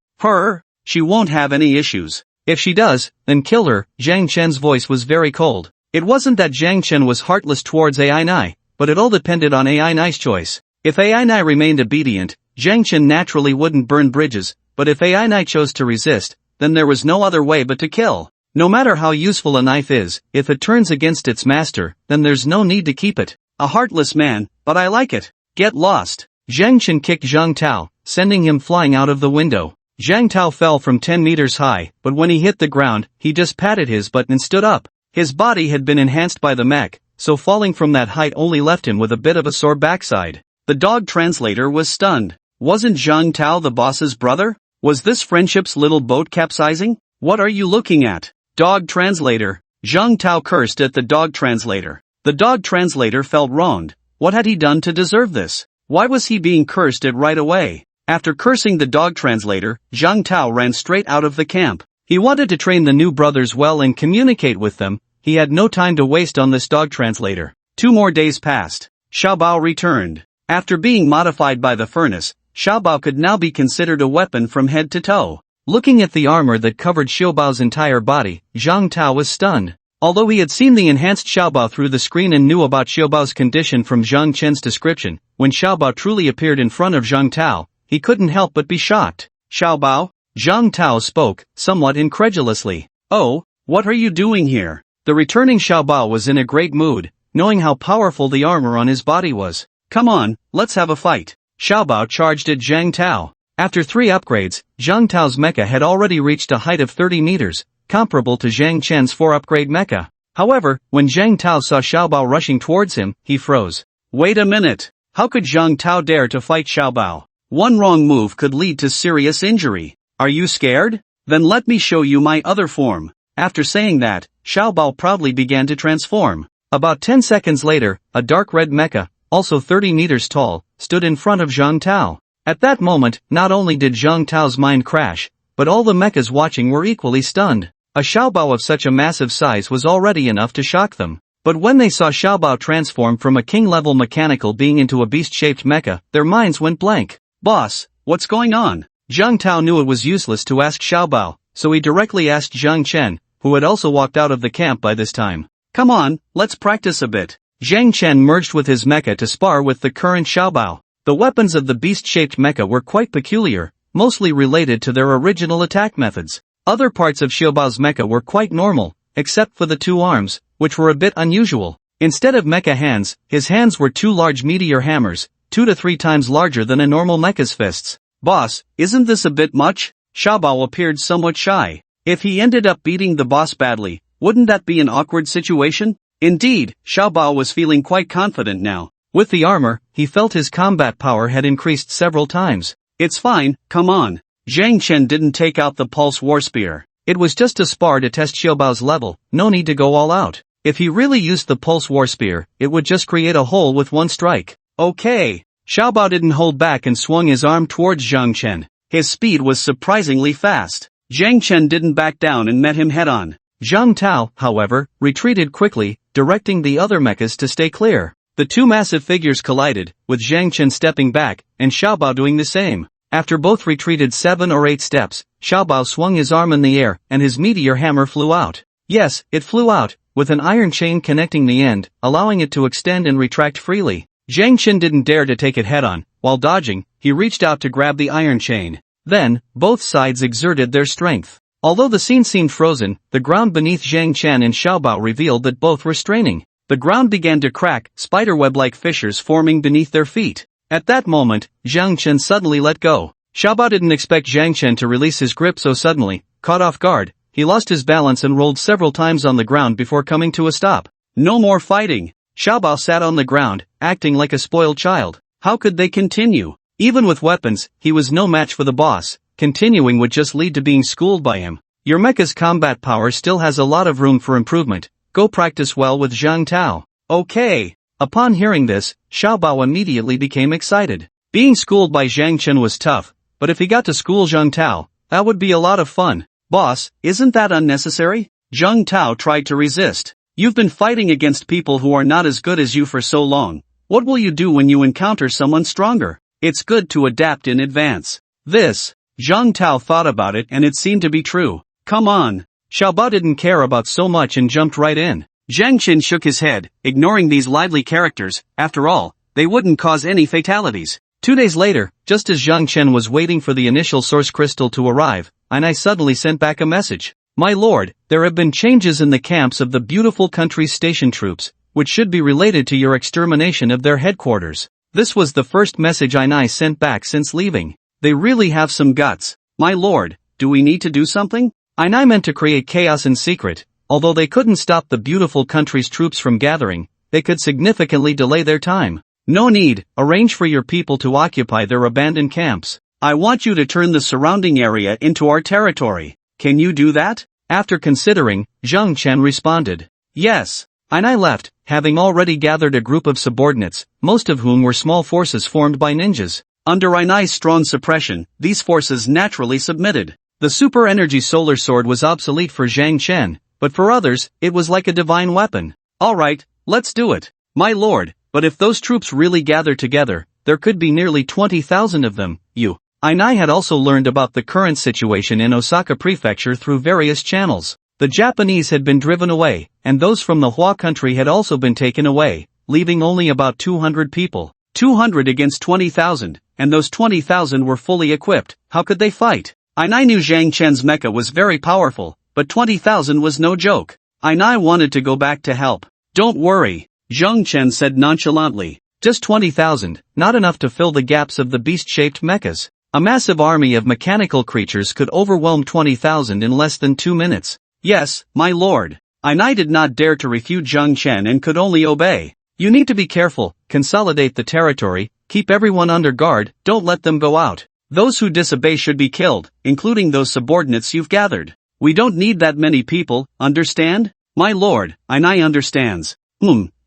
She won't have any issues. If she does, then kill her. Zhang Chen's voice was very cold. It wasn't that Zhang Chen was heartless towards AI Nai, but it all depended on AI Nai's choice. If AI Nai remained obedient, Zhang Chen naturally wouldn't burn bridges, but if AI Nai chose to resist, then there was no other way but to kill. No matter how useful a knife is, if it turns against its master, then there's no need to keep it. A heartless man, but I like it. Get lost. Zhang Chen kicked Zhang Tao, sending him flying out of the window. Zhang Tao fell from 10 meters high, but when he hit the ground, he just patted his butt and stood up. His body had been enhanced by the mech, so falling from that height only left him with a bit of a sore backside. The dog translator was stunned. Wasn't Zhang Tao the boss's brother? Was this friendship's little boat capsizing? What are you looking at? Dog translator. Zhang Tao cursed at the dog translator. The dog translator felt wronged. What had he done to deserve this? Why was he being cursed at right away? After cursing the dog translator, Zhang Tao ran straight out of the camp. He wanted to train the new brothers well and communicate with them. He had no time to waste on this dog translator. 2 more days passed. Xiaobao returned. After being modified by the furnace, Xiaobao could now be considered a weapon from head to toe. Looking at the armor that covered Xiaobao's entire body, Zhang Tao was stunned. Although he had seen the enhanced Xiaobao through the screen and knew about Xiaobao's condition from Zhang Chen's description, when Xiaobao truly appeared in front of Zhang Tao, he couldn't help but be shocked. Xiaobao? Zhang Tao spoke, somewhat incredulously. Oh, what are you doing here? The returning Xiaobao was in a great mood, knowing how powerful the armor on his body was. Come on, let's have a fight. Xiaobao charged at Zhang Tao. After 3 upgrades, Zhang Tao's mecha had already reached a height of 30 meters, comparable to Zhang Chen's 4-upgrade mecha. However, when Zhang Tao saw Xiaobao rushing towards him, he froze. Wait a minute. How could Zhang Tao dare to fight Xiaobao? One wrong move could lead to serious injury. Are you scared? Then let me show you my other form. After saying that, Xiaobao proudly began to transform. About 10 seconds later, a dark red mecha, also 30 meters tall, stood in front of Zhang Tao. At that moment, not only did Zhang Tao's mind crash, but all the mechas watching were equally stunned. A Xiaobao of such a massive size was already enough to shock them. But when they saw Xiaobao transform from a king-level mechanical being into a beast-shaped mecha, their minds went blank. Boss, what's going on? Zhang Tao knew it was useless to ask Xiaobao, so he directly asked Zhang Chen, who had also walked out of the camp by this time. Come on, let's practice a bit. Zhang Chen merged with his mecha to spar with the current Xiaobao. The weapons of the beast-shaped mecha were quite peculiar, mostly related to their original attack methods. Other parts of Xiaobao's mecha were quite normal, except for the 2 arms, which were a bit unusual. Instead of mecha hands, his hands were 2 large meteor hammers, 2 to 3 times larger than a normal mecha's fists. Boss, isn't this a bit much? Xiaobao appeared somewhat shy. If he ended up beating the boss badly, wouldn't that be an awkward situation? Indeed, Xiaobao was feeling quite confident now. With the armor, he felt his combat power had increased several times. It's fine, come on. Zhang Chen didn't take out the pulse war spear. It was just a spar to test Xiaobao's level, no need to go all out. If he really used the pulse war spear, it would just create a hole with one strike. Okay. Xiaobao didn't hold back and swung his arm towards Zhang Chen. His speed was surprisingly fast. Zhang Chen didn't back down and met him head-on. Zhang Tao, however, retreated quickly, directing the other mechas to stay clear. The 2 massive figures collided, with Zhang Chen stepping back, and Xiaobao doing the same. After both retreated 7 or 8 steps, Xiaobao swung his arm in the air, and his meteor hammer flew out. Yes, it flew out, with an iron chain connecting the end, allowing it to extend and retract freely. Zhang Chen didn't dare to take it head-on. While dodging, he reached out to grab the iron chain. Then, both sides exerted their strength. Although the scene seemed frozen, the ground beneath Zhang Chen and Xiaobao revealed that both were straining. The ground began to crack, spiderweb-like fissures forming beneath their feet. At that moment, Zhang Chen suddenly let go. Xiaobao didn't expect Zhang Chen to release his grip so suddenly. Caught off guard, he lost his balance and rolled several times on the ground before coming to a stop. No more fighting. Xiaobao sat on the ground, acting like a spoiled child. How could they continue? Even with weapons, he was no match for the boss. Continuing would just lead to being schooled by him. Your mecha's combat power still has a lot of room for improvement. Go practice well with Zhang Tao. Okay. Upon hearing this, Xiaobao immediately became excited. Being schooled by Zhang Chen was tough, but if he got to school Zhang Tao, that would be a lot of fun. Boss, isn't that unnecessary? Zhang Tao tried to resist. You've been fighting against people who are not as good as you for so long. What will you do when you encounter someone stronger? It's good to adapt in advance. Zhang Tao thought about it and it seemed to be true. Come on. Xiaobao didn't care about so much and jumped right in. Zhang Chen shook his head, ignoring these lively characters. After all, they wouldn't cause any fatalities. 2 days later, just as Zhang Chen was waiting for the initial source crystal to arrive, I suddenly sent back a message. My lord, there have been changes in the camps of the beautiful country's station troops, which should be related to your extermination of their headquarters. This was the first message I sent back since leaving. They really have some guts. My lord, do we need to do something? I meant to create chaos in secret. Although they couldn't stop the beautiful country's troops from gathering, they could significantly delay their time. No need, arrange for your people to occupy their abandoned camps. I want you to turn the surrounding area into our territory. Can you do that? After considering, Zhang Chen responded. Yes. I left, having already gathered a group of subordinates, most of whom were small forces formed by ninjas. Under Inai's strong suppression, these forces naturally submitted. The super energy solar sword was obsolete for Zhang Chen, but for others, it was like a divine weapon. Alright, let's do it. My lord, but if those troops really gather together, there could be nearly 20,000 of them. Ainai had also learned about the current situation in Osaka Prefecture through various channels. The Japanese had been driven away, and those from the Hua country had also been taken away, leaving only about 200 people. 200 against 20,000, and those 20,000 were fully equipped. How could they fight? Ainai knew Zhang Chen's mecha was very powerful, but 20,000 was no joke. Ainai wanted to go back to help. Don't worry, Zhang Chen said nonchalantly. Just 20,000, not enough to fill the gaps of the beast-shaped mechas. A massive army of mechanical creatures could overwhelm 20,000 in less than 2 minutes. Yes, my lord. Ainai did not dare to refute Zhang Chen and could only obey. You need to be careful, consolidate the territory, keep everyone under guard, don't let them go out. Those who disobey should be killed, including those subordinates you've gathered. We don't need that many people, understand? My lord, Ainai understands.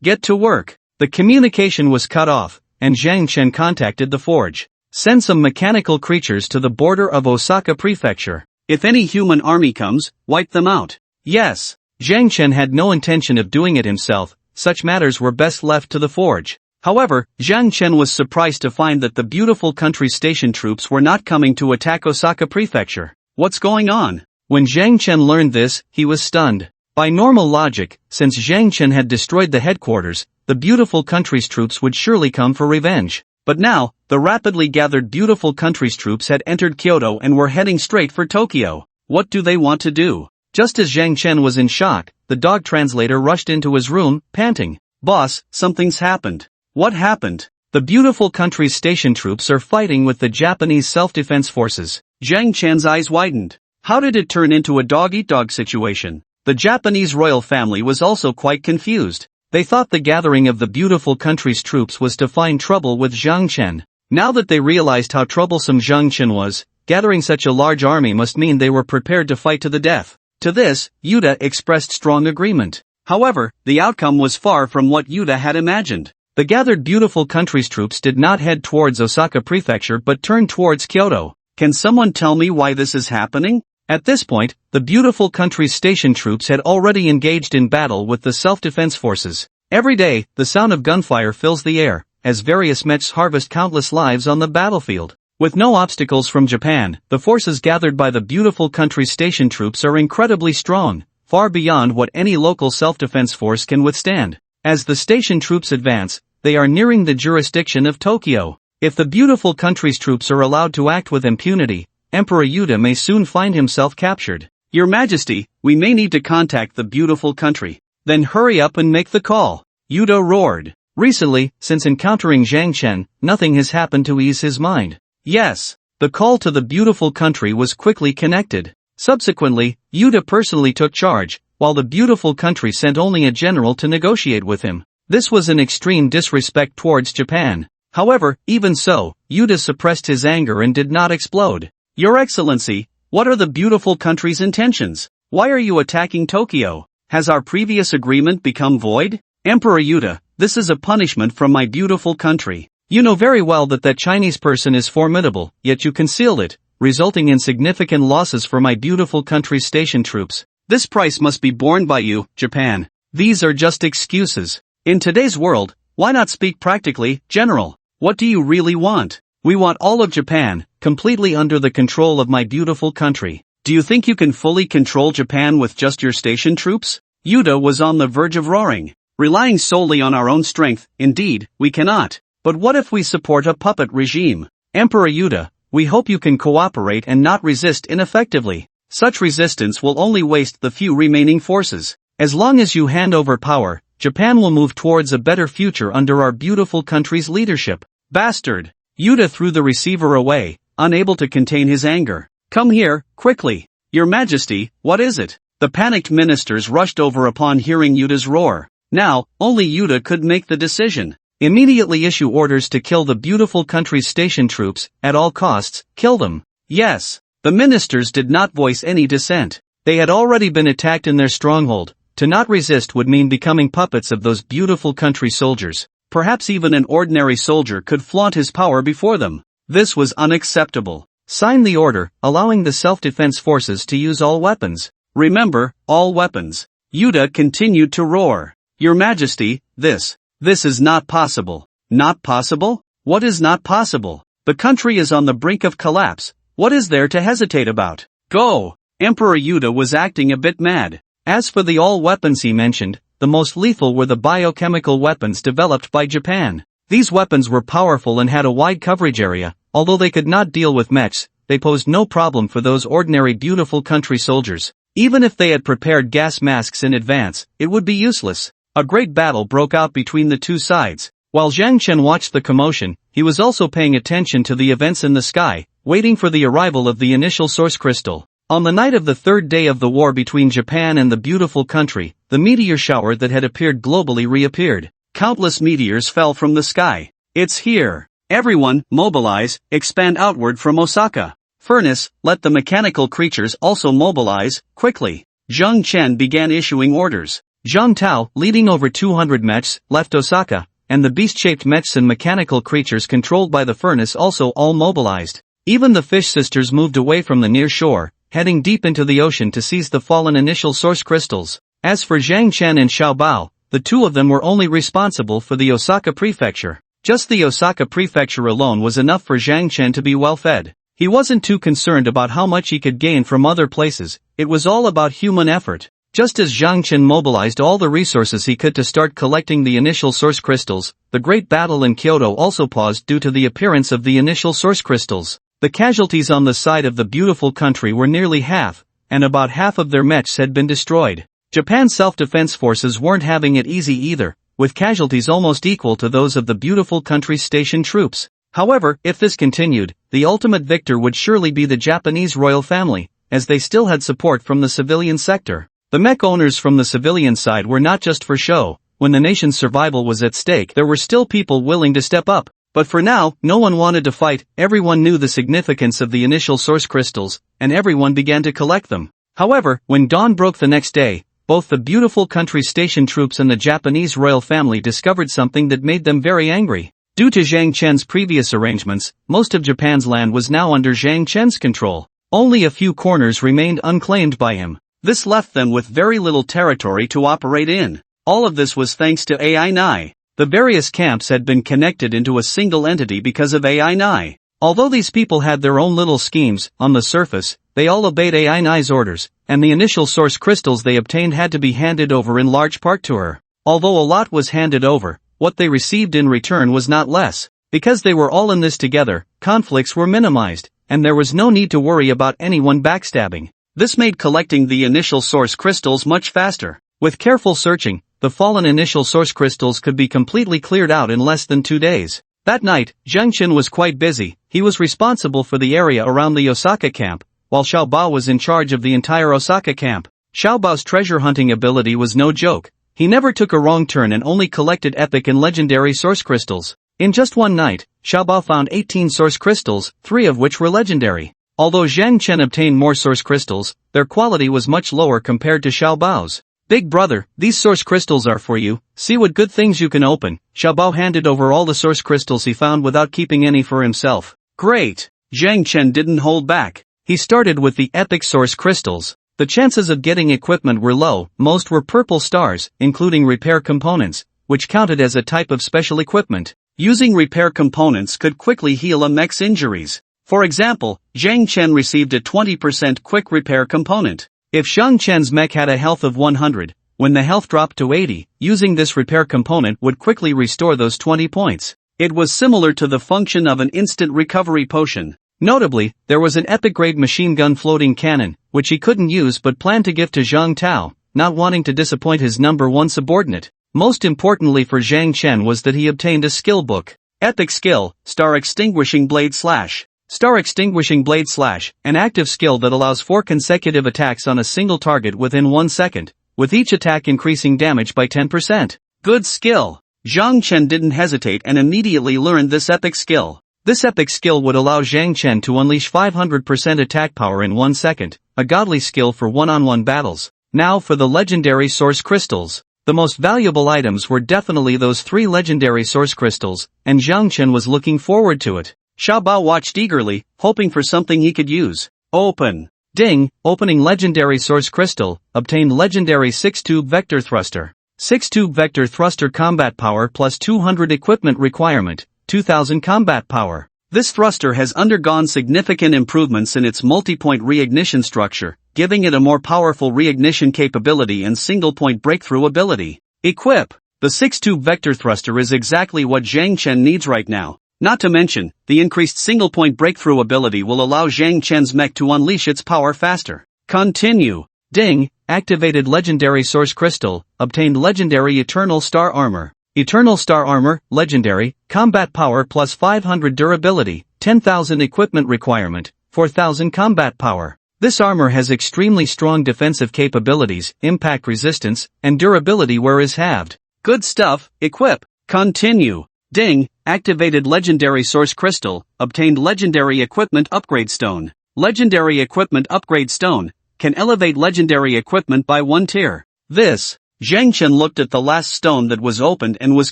Get to work. The communication was cut off, and Zhang Chen contacted the forge. Send some mechanical creatures to the border of Osaka Prefecture. If any human army comes, wipe them out. Yes. Zhang Chen had no intention of doing it himself, such matters were best left to the forge. However, Zhang Chen was surprised to find that the beautiful country station troops were not coming to attack Osaka Prefecture. What's going on? When Zhang Chen learned this, he was stunned. By normal logic, since Zhang Chen had destroyed the headquarters, the beautiful country's troops would surely come for revenge. But now, the rapidly gathered beautiful country's troops had entered Kyoto and were heading straight for Tokyo. What do they want to do? Just as Zhang Chen was in shock, the dog translator rushed into his room, panting. Boss, something's happened. What happened? The beautiful country's station troops are fighting with the Japanese self-defense forces. Zhang Chen's eyes widened. How did it turn into a dog-eat-dog situation? The Japanese royal family was also quite confused. They thought the gathering of the beautiful country's troops was to find trouble with Zhang Chen. Now that they realized how troublesome Zhang Chen was, gathering such a large army must mean they were prepared to fight to the death. To this, Yuta expressed strong agreement. However, the outcome was far from what Yuta had imagined. The gathered beautiful country's troops did not head towards Osaka Prefecture but turned towards Kyoto. Can someone tell me why this is happening? At this point, the beautiful country's station troops had already engaged in battle with the self-defense forces. Every day, the sound of gunfire fills the air, as various mechs harvest countless lives on the battlefield. With no obstacles from Japan, the forces gathered by the beautiful country's station troops are incredibly strong, far beyond what any local self-defense force can withstand. As the station troops advance, they are nearing the jurisdiction of Tokyo. If the beautiful country's troops are allowed to act with impunity, Emperor Yuta may soon find himself captured. Your Majesty, we may need to contact the beautiful country. Then hurry up and make the call. Yuta roared. Recently, since encountering Zhang Chen, nothing has happened to ease his mind. Yes. The call to the beautiful country was quickly connected. Subsequently, Yuta personally took charge, while the beautiful country sent only a general to negotiate with him. This was an extreme disrespect towards Japan. However, even so, Yuta suppressed his anger and did not explode. Your Excellency, what are the beautiful country's intentions? Why are you attacking Tokyo? Has our previous agreement become void? Emperor Yuta, this is a punishment from my beautiful country. You know very well that that Chinese person is formidable, yet you concealed it, resulting in significant losses for my beautiful country's station troops. This price must be borne by you, Japan. These are just excuses. In today's world, why not speak practically, General? What do you really want? We want all of Japan, completely under the control of my beautiful country. Do you think you can fully control Japan with just your station troops? Yuta was on the verge of roaring. Relying solely on our own strength, indeed, we cannot. But what if we support a puppet regime? Emperor Yuta, we hope you can cooperate and not resist ineffectively. Such resistance will only waste the few remaining forces. As long as you hand over power, Japan will move towards a better future under our beautiful country's leadership. Bastard! Yuta threw the receiver away, unable to contain his anger. Come here, quickly. Your Majesty, what is it? The panicked ministers rushed over upon hearing Yuta's roar. Now, only Yuta could make the decision. Immediately issue orders to kill the beautiful country's station troops, at all costs, kill them. Yes. The ministers did not voice any dissent. They had already been attacked in their stronghold. To not resist would mean becoming puppets of those beautiful country soldiers. Perhaps even an ordinary soldier could flaunt his power before them. This was unacceptable. Sign the order, allowing the self-defense forces to use all weapons. Remember, all weapons. Yuta continued to roar. Your Majesty, this is not possible. Not possible? What is not possible? The country is on the brink of collapse. What is there to hesitate about? Go! Emperor Yuta was acting a bit mad. As for the all weapons he mentioned, the most lethal were the biochemical weapons developed by Japan. These weapons were powerful and had a wide coverage area. Although they could not deal with mechs, they posed no problem for those ordinary beautiful country soldiers. Even if they had prepared gas masks in advance, it would be useless. A great battle broke out between the two sides. While Zhang Chen watched the commotion, he was also paying attention to the events in the sky, waiting for the arrival of the initial source crystal. On the night of the third day of the war between Japan and the beautiful country, the meteor shower that had appeared globally reappeared. Countless meteors fell from the sky. It's here. Everyone, mobilize, expand outward from Osaka. Furnace, let the mechanical creatures also mobilize, quickly. Zhang Chen began issuing orders. Zhang Tao, leading over 200 mechs, left Osaka, and the beast-shaped mechs and mechanical creatures controlled by the furnace also all mobilized. Even the fish sisters moved away from the near shore, heading deep into the ocean to seize the fallen initial source crystals. As for Zhang Chen and Xiao Bao, the two of them were only responsible for the Osaka prefecture. Just the Osaka prefecture alone was enough for Zhang Chen to be well fed. He wasn't too concerned about how much he could gain from other places, it was all about human effort. Just as Zhang Chen mobilized all the resources he could to start collecting the initial source crystals, the great battle in Kyoto also paused due to the appearance of the initial source crystals. The casualties on the side of the beautiful country were nearly half, and about half of their mechs had been destroyed. Japan's self-defense forces weren't having it easy either, with casualties almost equal to those of the beautiful country's stationed troops. However, if this continued, the ultimate victor would surely be the Japanese royal family, as they still had support from the civilian sector. The mech owners from the civilian side were not just for show. When the nation's survival was at stake, there were still people willing to step up. But for now, no one wanted to fight. Everyone knew the significance of the initial source crystals, and everyone began to collect them. However, when dawn broke the next day, both the beautiful country's station troops and the Japanese royal family discovered something that made them very angry. Due to Zhang Chen's previous arrangements, most of Japan's land was now under Zhang Chen's control. Only a few corners remained unclaimed by him. This left them with very little territory to operate in. All of this was thanks to AI9. The various camps had been connected into a single entity because of AI9. Although these people had their own little schemes, on the surface, they all obeyed AI9's orders, and the initial source crystals they obtained had to be handed over in large part to her. Although a lot was handed over, what they received in return was not less. Because they were all in this together, conflicts were minimized, and there was no need to worry about anyone backstabbing. This made collecting the initial source crystals much faster. With careful searching, the fallen initial source crystals could be completely cleared out in less than 2 days. That night, Zhang Chen was quite busy. He was responsible for the area around the Osaka camp, while Xiao Bao was in charge of the entire Osaka camp. Xiao Bao's treasure hunting ability was no joke. He never took a wrong turn and only collected epic and legendary source crystals. In just one night, Xiao Bao found 18 source crystals, 3 of which were legendary. Although Zhang Chen obtained more source crystals, their quality was much lower compared to Xiao Bao's. Big brother, these source crystals are for you, see what good things you can open. Xiao Bao handed over all the source crystals he found without keeping any for himself. Great! Zhang Chen didn't hold back. He started with the epic source crystals. The chances of getting equipment were low, most were purple stars, including repair components, which counted as a type of special equipment. Using repair components could quickly heal a mech's injuries. For example, Zhang Chen received a 20% quick repair component. If Zhang Chen's mech had a health of 100, when the health dropped to 80, using this repair component would quickly restore those 20 points. It was similar to the function of an instant recovery potion. Notably, there was an epic-grade machine gun floating cannon, which he couldn't use but planned to give to Zhang Tao, not wanting to disappoint his number one subordinate. Most importantly for Zhang Chen was that he obtained a skill book. Epic skill, Star Extinguishing Blade Slash. Star Extinguishing Blade Slash, an active skill that allows 4 consecutive attacks on a single target within 1 second, with each attack increasing damage by 10%. Good skill. Zhang Chen didn't hesitate and immediately learned this epic skill. This epic skill would allow Zhang Chen to unleash 500% attack power in 1 second, a godly skill for one-on-one battles. Now for the legendary source crystals. The most valuable items were definitely those 3 legendary source crystals, and Zhang Chen was looking forward to it. Xiao Bao watched eagerly, hoping for something he could use. Open. Ding, opening legendary source crystal, obtained legendary 6-tube vector thruster. 6-tube vector thruster combat power plus 200 equipment requirement, 2000 combat power. This thruster has undergone significant improvements in its multi-point reignition structure, giving it a more powerful reignition capability and single-point breakthrough ability. Equip. The 6-tube vector thruster is exactly what Zhang Chen needs right now. Not to mention, the increased single-point breakthrough ability will allow Zhang Chen's mech to unleash its power faster. Continue. Ding. Activated legendary source crystal, obtained legendary eternal star armor. Eternal star armor, legendary, combat power plus 500 durability, 10,000 equipment requirement, 4,000 combat power. This armor has extremely strong defensive capabilities, impact resistance, and durability where is halved. Good stuff. Equip. Continue. Ding. Activated legendary source crystal, obtained legendary equipment upgrade stone. Legendary equipment upgrade stone can elevate legendary equipment by 1 tier. This. Zhang Chen looked at the last stone that was opened and was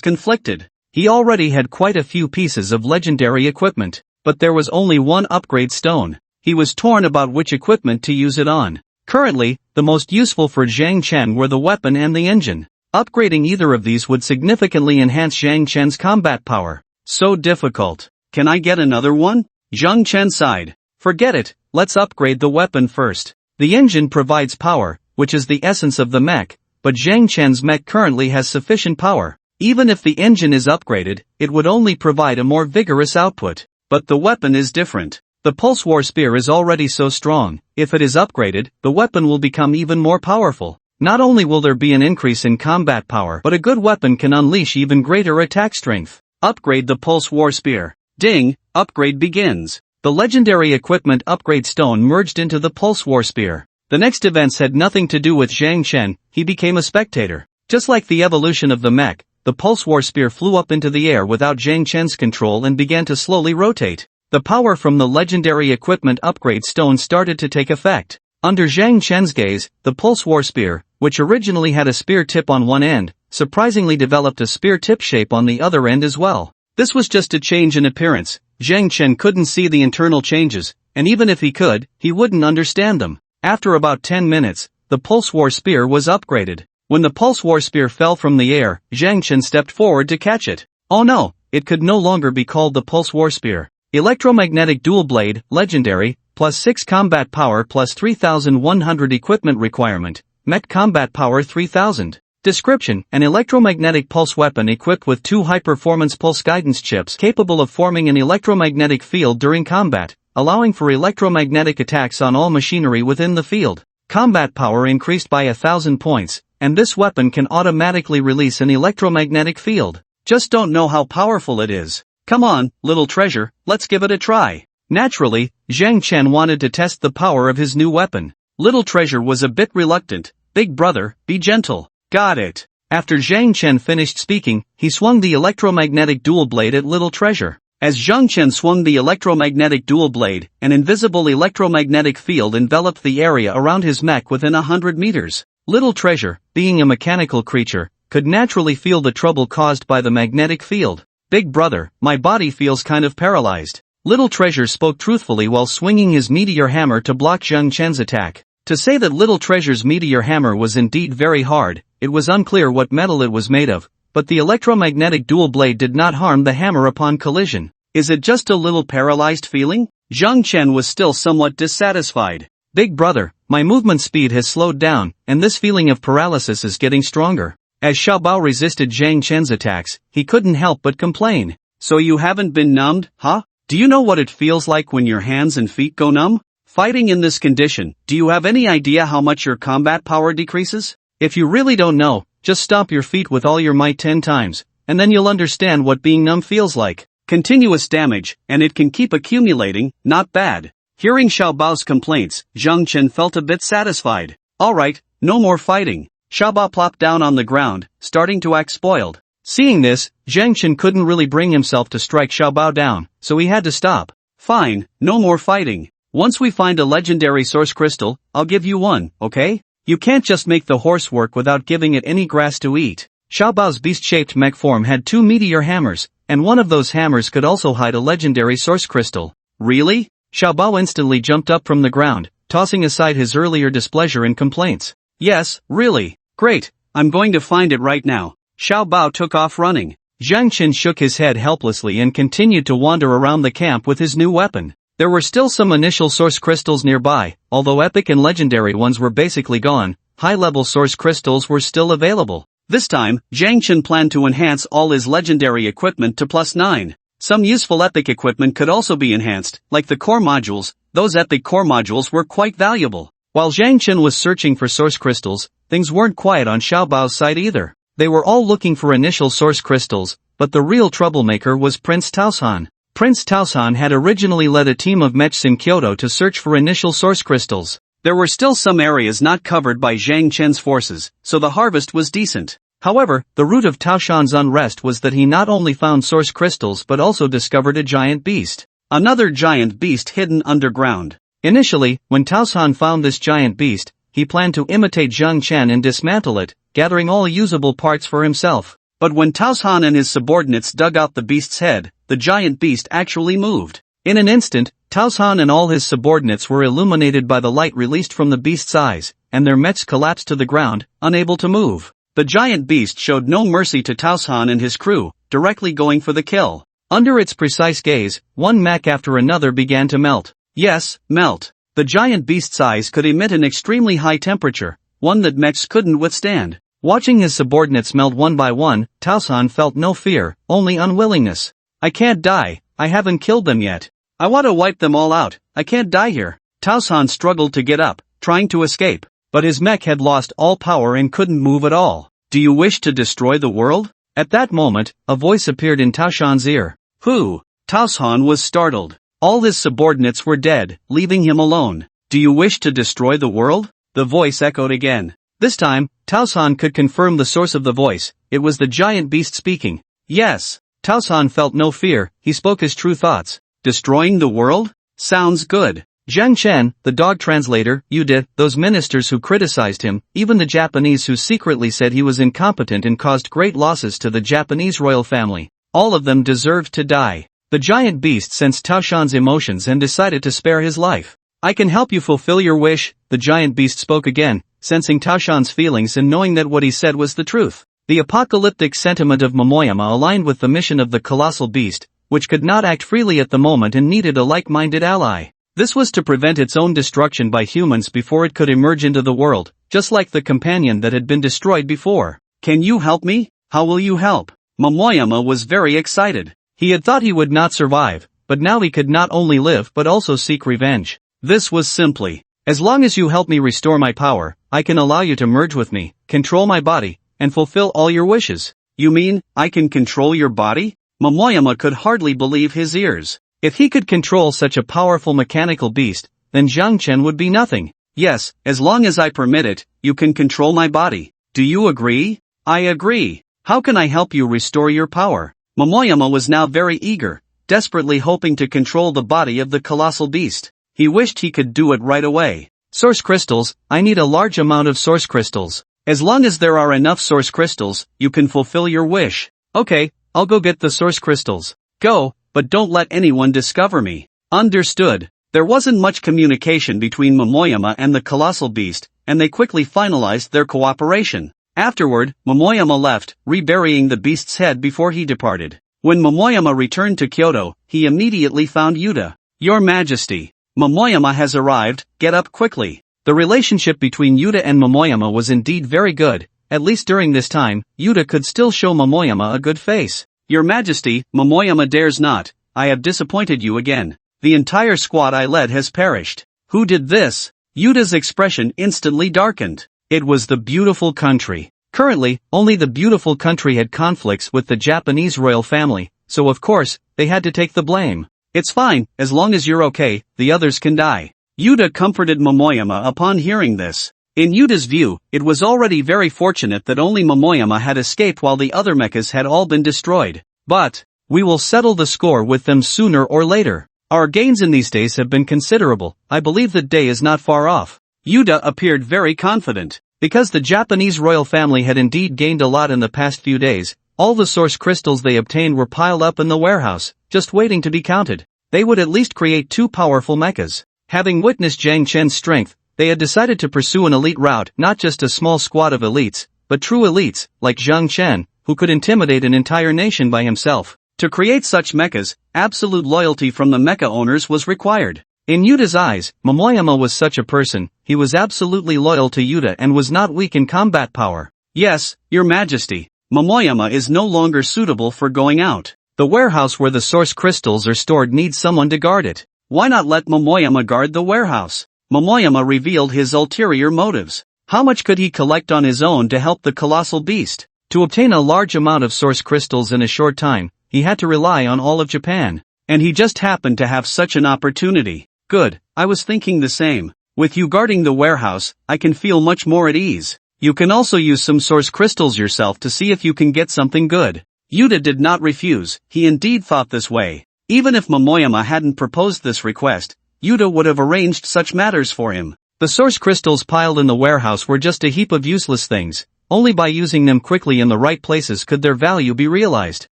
conflicted. He already had quite a few pieces of legendary equipment, but there was only one upgrade stone. He was torn about which equipment to use it on. Currently, the most useful for Zhang Chen were the weapon and the engine. Upgrading either of these would significantly enhance Zhang Chen's combat power. So difficult. Can I get another one? Zhang Chen sighed. Forget it, let's upgrade the weapon first. The engine provides power, which is the essence of the mech, but Zhang Chen's mech currently has sufficient power. Even if the engine is upgraded, it would only provide a more vigorous output. But the weapon is different. The Pulse War Spear is already so strong. If it is upgraded, the weapon will become even more powerful. Not only will there be an increase in combat power, but a good weapon can unleash even greater attack strength. Upgrade the Pulse War Spear. Ding, upgrade begins. The legendary equipment upgrade stone merged into the Pulse War Spear. The next events had nothing to do with Zhang Chen, he became a spectator. Just like the evolution of the mech, the Pulse War Spear flew up into the air without Zhang Chen's control and began to slowly rotate. The power from the legendary equipment upgrade stone started to take effect. Under Zhang Chen's gaze, the Pulse War Spear, which originally had a spear tip on one end, surprisingly developed a spear tip shape on the other end as well. This was just a change in appearance. Zhang Chen couldn't see the internal changes, and even if he could, he wouldn't understand them. After about 10 minutes, the Pulse War Spear was upgraded. When the Pulse War Spear fell from the air, Zhang Chen stepped forward to catch it. Oh no, it could no longer be called the Pulse War Spear. Electromagnetic Dual Blade, Legendary, plus 6 combat power plus 3,100 equipment requirement, mech combat power 3,000. Description: an electromagnetic pulse weapon equipped with 2 high-performance pulse guidance chips capable of forming an electromagnetic field during combat, allowing for electromagnetic attacks on all machinery within the field. Combat power increased by 1,000 points, and this weapon can automatically release an electromagnetic field. Just don't know how powerful it is. Come on, little treasure, let's give it a try. Naturally, Zhang Chen wanted to test the power of his new weapon. Little treasure was a bit reluctant. Big brother, be gentle. Got it. After Zhang Chen finished speaking, he swung the electromagnetic dual blade at Little Treasure. As Zhang Chen swung the electromagnetic dual blade, an invisible electromagnetic field enveloped the area around his mech within 100 meters. Little Treasure, being a mechanical creature, could naturally feel the trouble caused by the magnetic field. Big brother, my body feels kind of paralyzed. Little Treasure spoke truthfully while swinging his meteor hammer to block Zhang Chen's attack. To say that Little Treasure's meteor hammer was indeed very hard, it was unclear what metal it was made of, but the electromagnetic dual blade did not harm the hammer upon collision. Is it just a little paralyzed feeling? Zhang Chen was still somewhat dissatisfied. Big brother, my movement speed has slowed down, and this feeling of paralysis is getting stronger. As Xiaobao resisted Zhang Chen's attacks, he couldn't help but complain. So you haven't been numbed, huh? Do you know what it feels like when your hands and feet go numb? Fighting in this condition, do you have any idea how much your combat power decreases? If you really don't know, just stomp your feet with all your might 10 times, and then you'll understand what being numb feels like. Continuous damage, and it can keep accumulating, not bad. Hearing Xiaobao's complaints, Zhang Chen felt a bit satisfied. Alright, no more fighting. Xiaobao plopped down on the ground, starting to act spoiled. Seeing this, Zhang Chen couldn't really bring himself to strike Xiaobao down, so he had to stop. Fine, no more fighting. Once we find a legendary source crystal, I'll give you one, okay? You can't just make the horse work without giving it any grass to eat. Xiaobao's beast-shaped mech form had 2 meteor hammers, and one of those hammers could also hide a legendary source crystal. Really? Xiaobao instantly jumped up from the ground, tossing aside his earlier displeasure and complaints. Yes, really. Great, I'm going to find it right now. Xiaobao took off running. Jiang Chen shook his head helplessly and continued to wander around the camp with his new weapon. There were still some initial source crystals nearby, although epic and legendary ones were basically gone. High-level source crystals were still available. This time, Jiang Chen planned to enhance all his legendary equipment to +9. Some useful epic equipment could also be enhanced, like the core modules. Those epic core modules were quite valuable. While Jiang Chen was searching for source crystals, things weren't quiet on Xiaobao's side either. They were all looking for initial source crystals, but the real troublemaker was Prince Taosan. Prince Taosan had originally led a team of mechs in Kyoto to search for initial source crystals. There were still some areas not covered by Jiang Chen's forces, so the harvest was decent. However, the root of Taoshan's unrest was that he not only found source crystals but also discovered a giant beast. Another giant beast hidden underground. Initially, when Taoshan found this giant beast, he planned to imitate Jiang Chen and dismantle it, gathering all usable parts for himself. But when Taoshan and his subordinates dug out the beast's head, the giant beast actually moved. In an instant, Taoshan and all his subordinates were illuminated by the light released from the beast's eyes, and their mechs collapsed to the ground, unable to move. The giant beast showed no mercy to Taoshan and his crew, directly going for the kill. Under its precise gaze, one mech after another began to melt. Yes, melt. The giant beast's eyes could emit an extremely high temperature, one that mechs couldn't withstand. Watching his subordinates melt one by one, Taoshan felt no fear, only unwillingness. I can't die, I haven't killed them yet. I want to wipe them all out, I can't die here. Taoshan struggled to get up, trying to escape. But his mech had lost all power and couldn't move at all. Do you wish to destroy the world? At that moment, a voice appeared in Taoshan's ear. Who? Taoshan was startled. All his subordinates were dead, leaving him alone. Do you wish to destroy the world? The voice echoed again. This time, Taoshan could confirm the source of the voice. It was the giant beast speaking. Yes. Taoshan felt no fear, he spoke his true thoughts. Destroying the world? Sounds good. Jiang Chen, the dog translator, Yude, those ministers who criticized him, even the Japanese who secretly said he was incompetent and caused great losses to the Japanese royal family. All of them deserved to die. The giant beast sensed Taoshan's emotions and decided to spare his life. I can help you fulfill your wish, the giant beast spoke again, sensing Taoshan's feelings and knowing that what he said was the truth. The apocalyptic sentiment of Momoyama aligned with the mission of the colossal beast, which could not act freely at the moment and needed a like-minded ally. This was to prevent its own destruction by humans before it could emerge into the world, just like the companion that had been destroyed before. Can you help me? How will you help? Momoyama was very excited. He had thought he would not survive, but now he could not only live but also seek revenge. This was simply, as long as you help me restore my power, I can allow you to merge with me, control my body, and fulfill all your wishes. You mean, I can control your body? Momoyama could hardly believe his ears. If he could control such a powerful mechanical beast, then Jiang Chen would be nothing. Yes, as long as I permit it, you can control my body. Do you agree? I agree. How can I help you restore your power? Momoyama was now very eager, desperately hoping to control the body of the colossal beast. He wished he could do it right away. Source crystals, I need a large amount of source crystals. As long as there are enough source crystals, you can fulfill your wish. Okay, I'll go get the source crystals. Go. But don't let anyone discover me. Understood. There wasn't much communication between Momoyama and the colossal beast, and they quickly finalized their cooperation. Afterward, Momoyama left, reburying the beast's head before he departed. When Momoyama returned to Kyoto, he immediately found Yuta. Your Majesty, Momoyama has arrived, get up quickly. The relationship between Yuta and Momoyama was indeed very good. At least during this time, Yuta could still show Momoyama a good face. Your Majesty, Momoyama dares not, I have disappointed you again. The entire squad I led has perished. Who did this? Yuta's expression instantly darkened. It was the beautiful country. Currently, only the beautiful country had conflicts with the Japanese royal family, so of course, they had to take the blame. It's fine, as long as you're okay, the others can die. Yuta comforted Momoyama upon hearing this. In Yuta's view, it was already very fortunate that only Momoyama had escaped while the other mechas had all been destroyed. But, we will settle the score with them sooner or later. Our gains in these days have been considerable, I believe that day is not far off. Yuta appeared very confident. Because the Japanese royal family had indeed gained a lot in the past few days, all the source crystals they obtained were piled up in the warehouse, just waiting to be counted. They would at least create 2 powerful mechas. Having witnessed Jiang Chen's strength, they had decided to pursue an elite route, not just a small squad of elites, but true elites, like Jiang Chen, who could intimidate an entire nation by himself. To create such mechas, absolute loyalty from the mecha owners was required. In Yuta's eyes, Momoyama was such a person. He was absolutely loyal to Yuta and was not weak in combat power. Yes, Your Majesty, Momoyama is no longer suitable for going out. The warehouse where the source crystals are stored needs someone to guard it. Why not let Momoyama guard the warehouse? Momoyama revealed his ulterior motives. How much could he collect on his own to help the colossal beast? To obtain a large amount of source crystals in a short time, he had to rely on all of Japan. And he just happened to have such an opportunity. Good, I was thinking the same. With you guarding the warehouse, I can feel much more at ease. You can also use some source crystals yourself to see if you can get something good. Yuta did not refuse, he indeed thought this way. Even if Momoyama hadn't proposed this request, Yuta would have arranged such matters for him. The source crystals piled in the warehouse were just a heap of useless things. Only by using them quickly in the right places could their value be realized.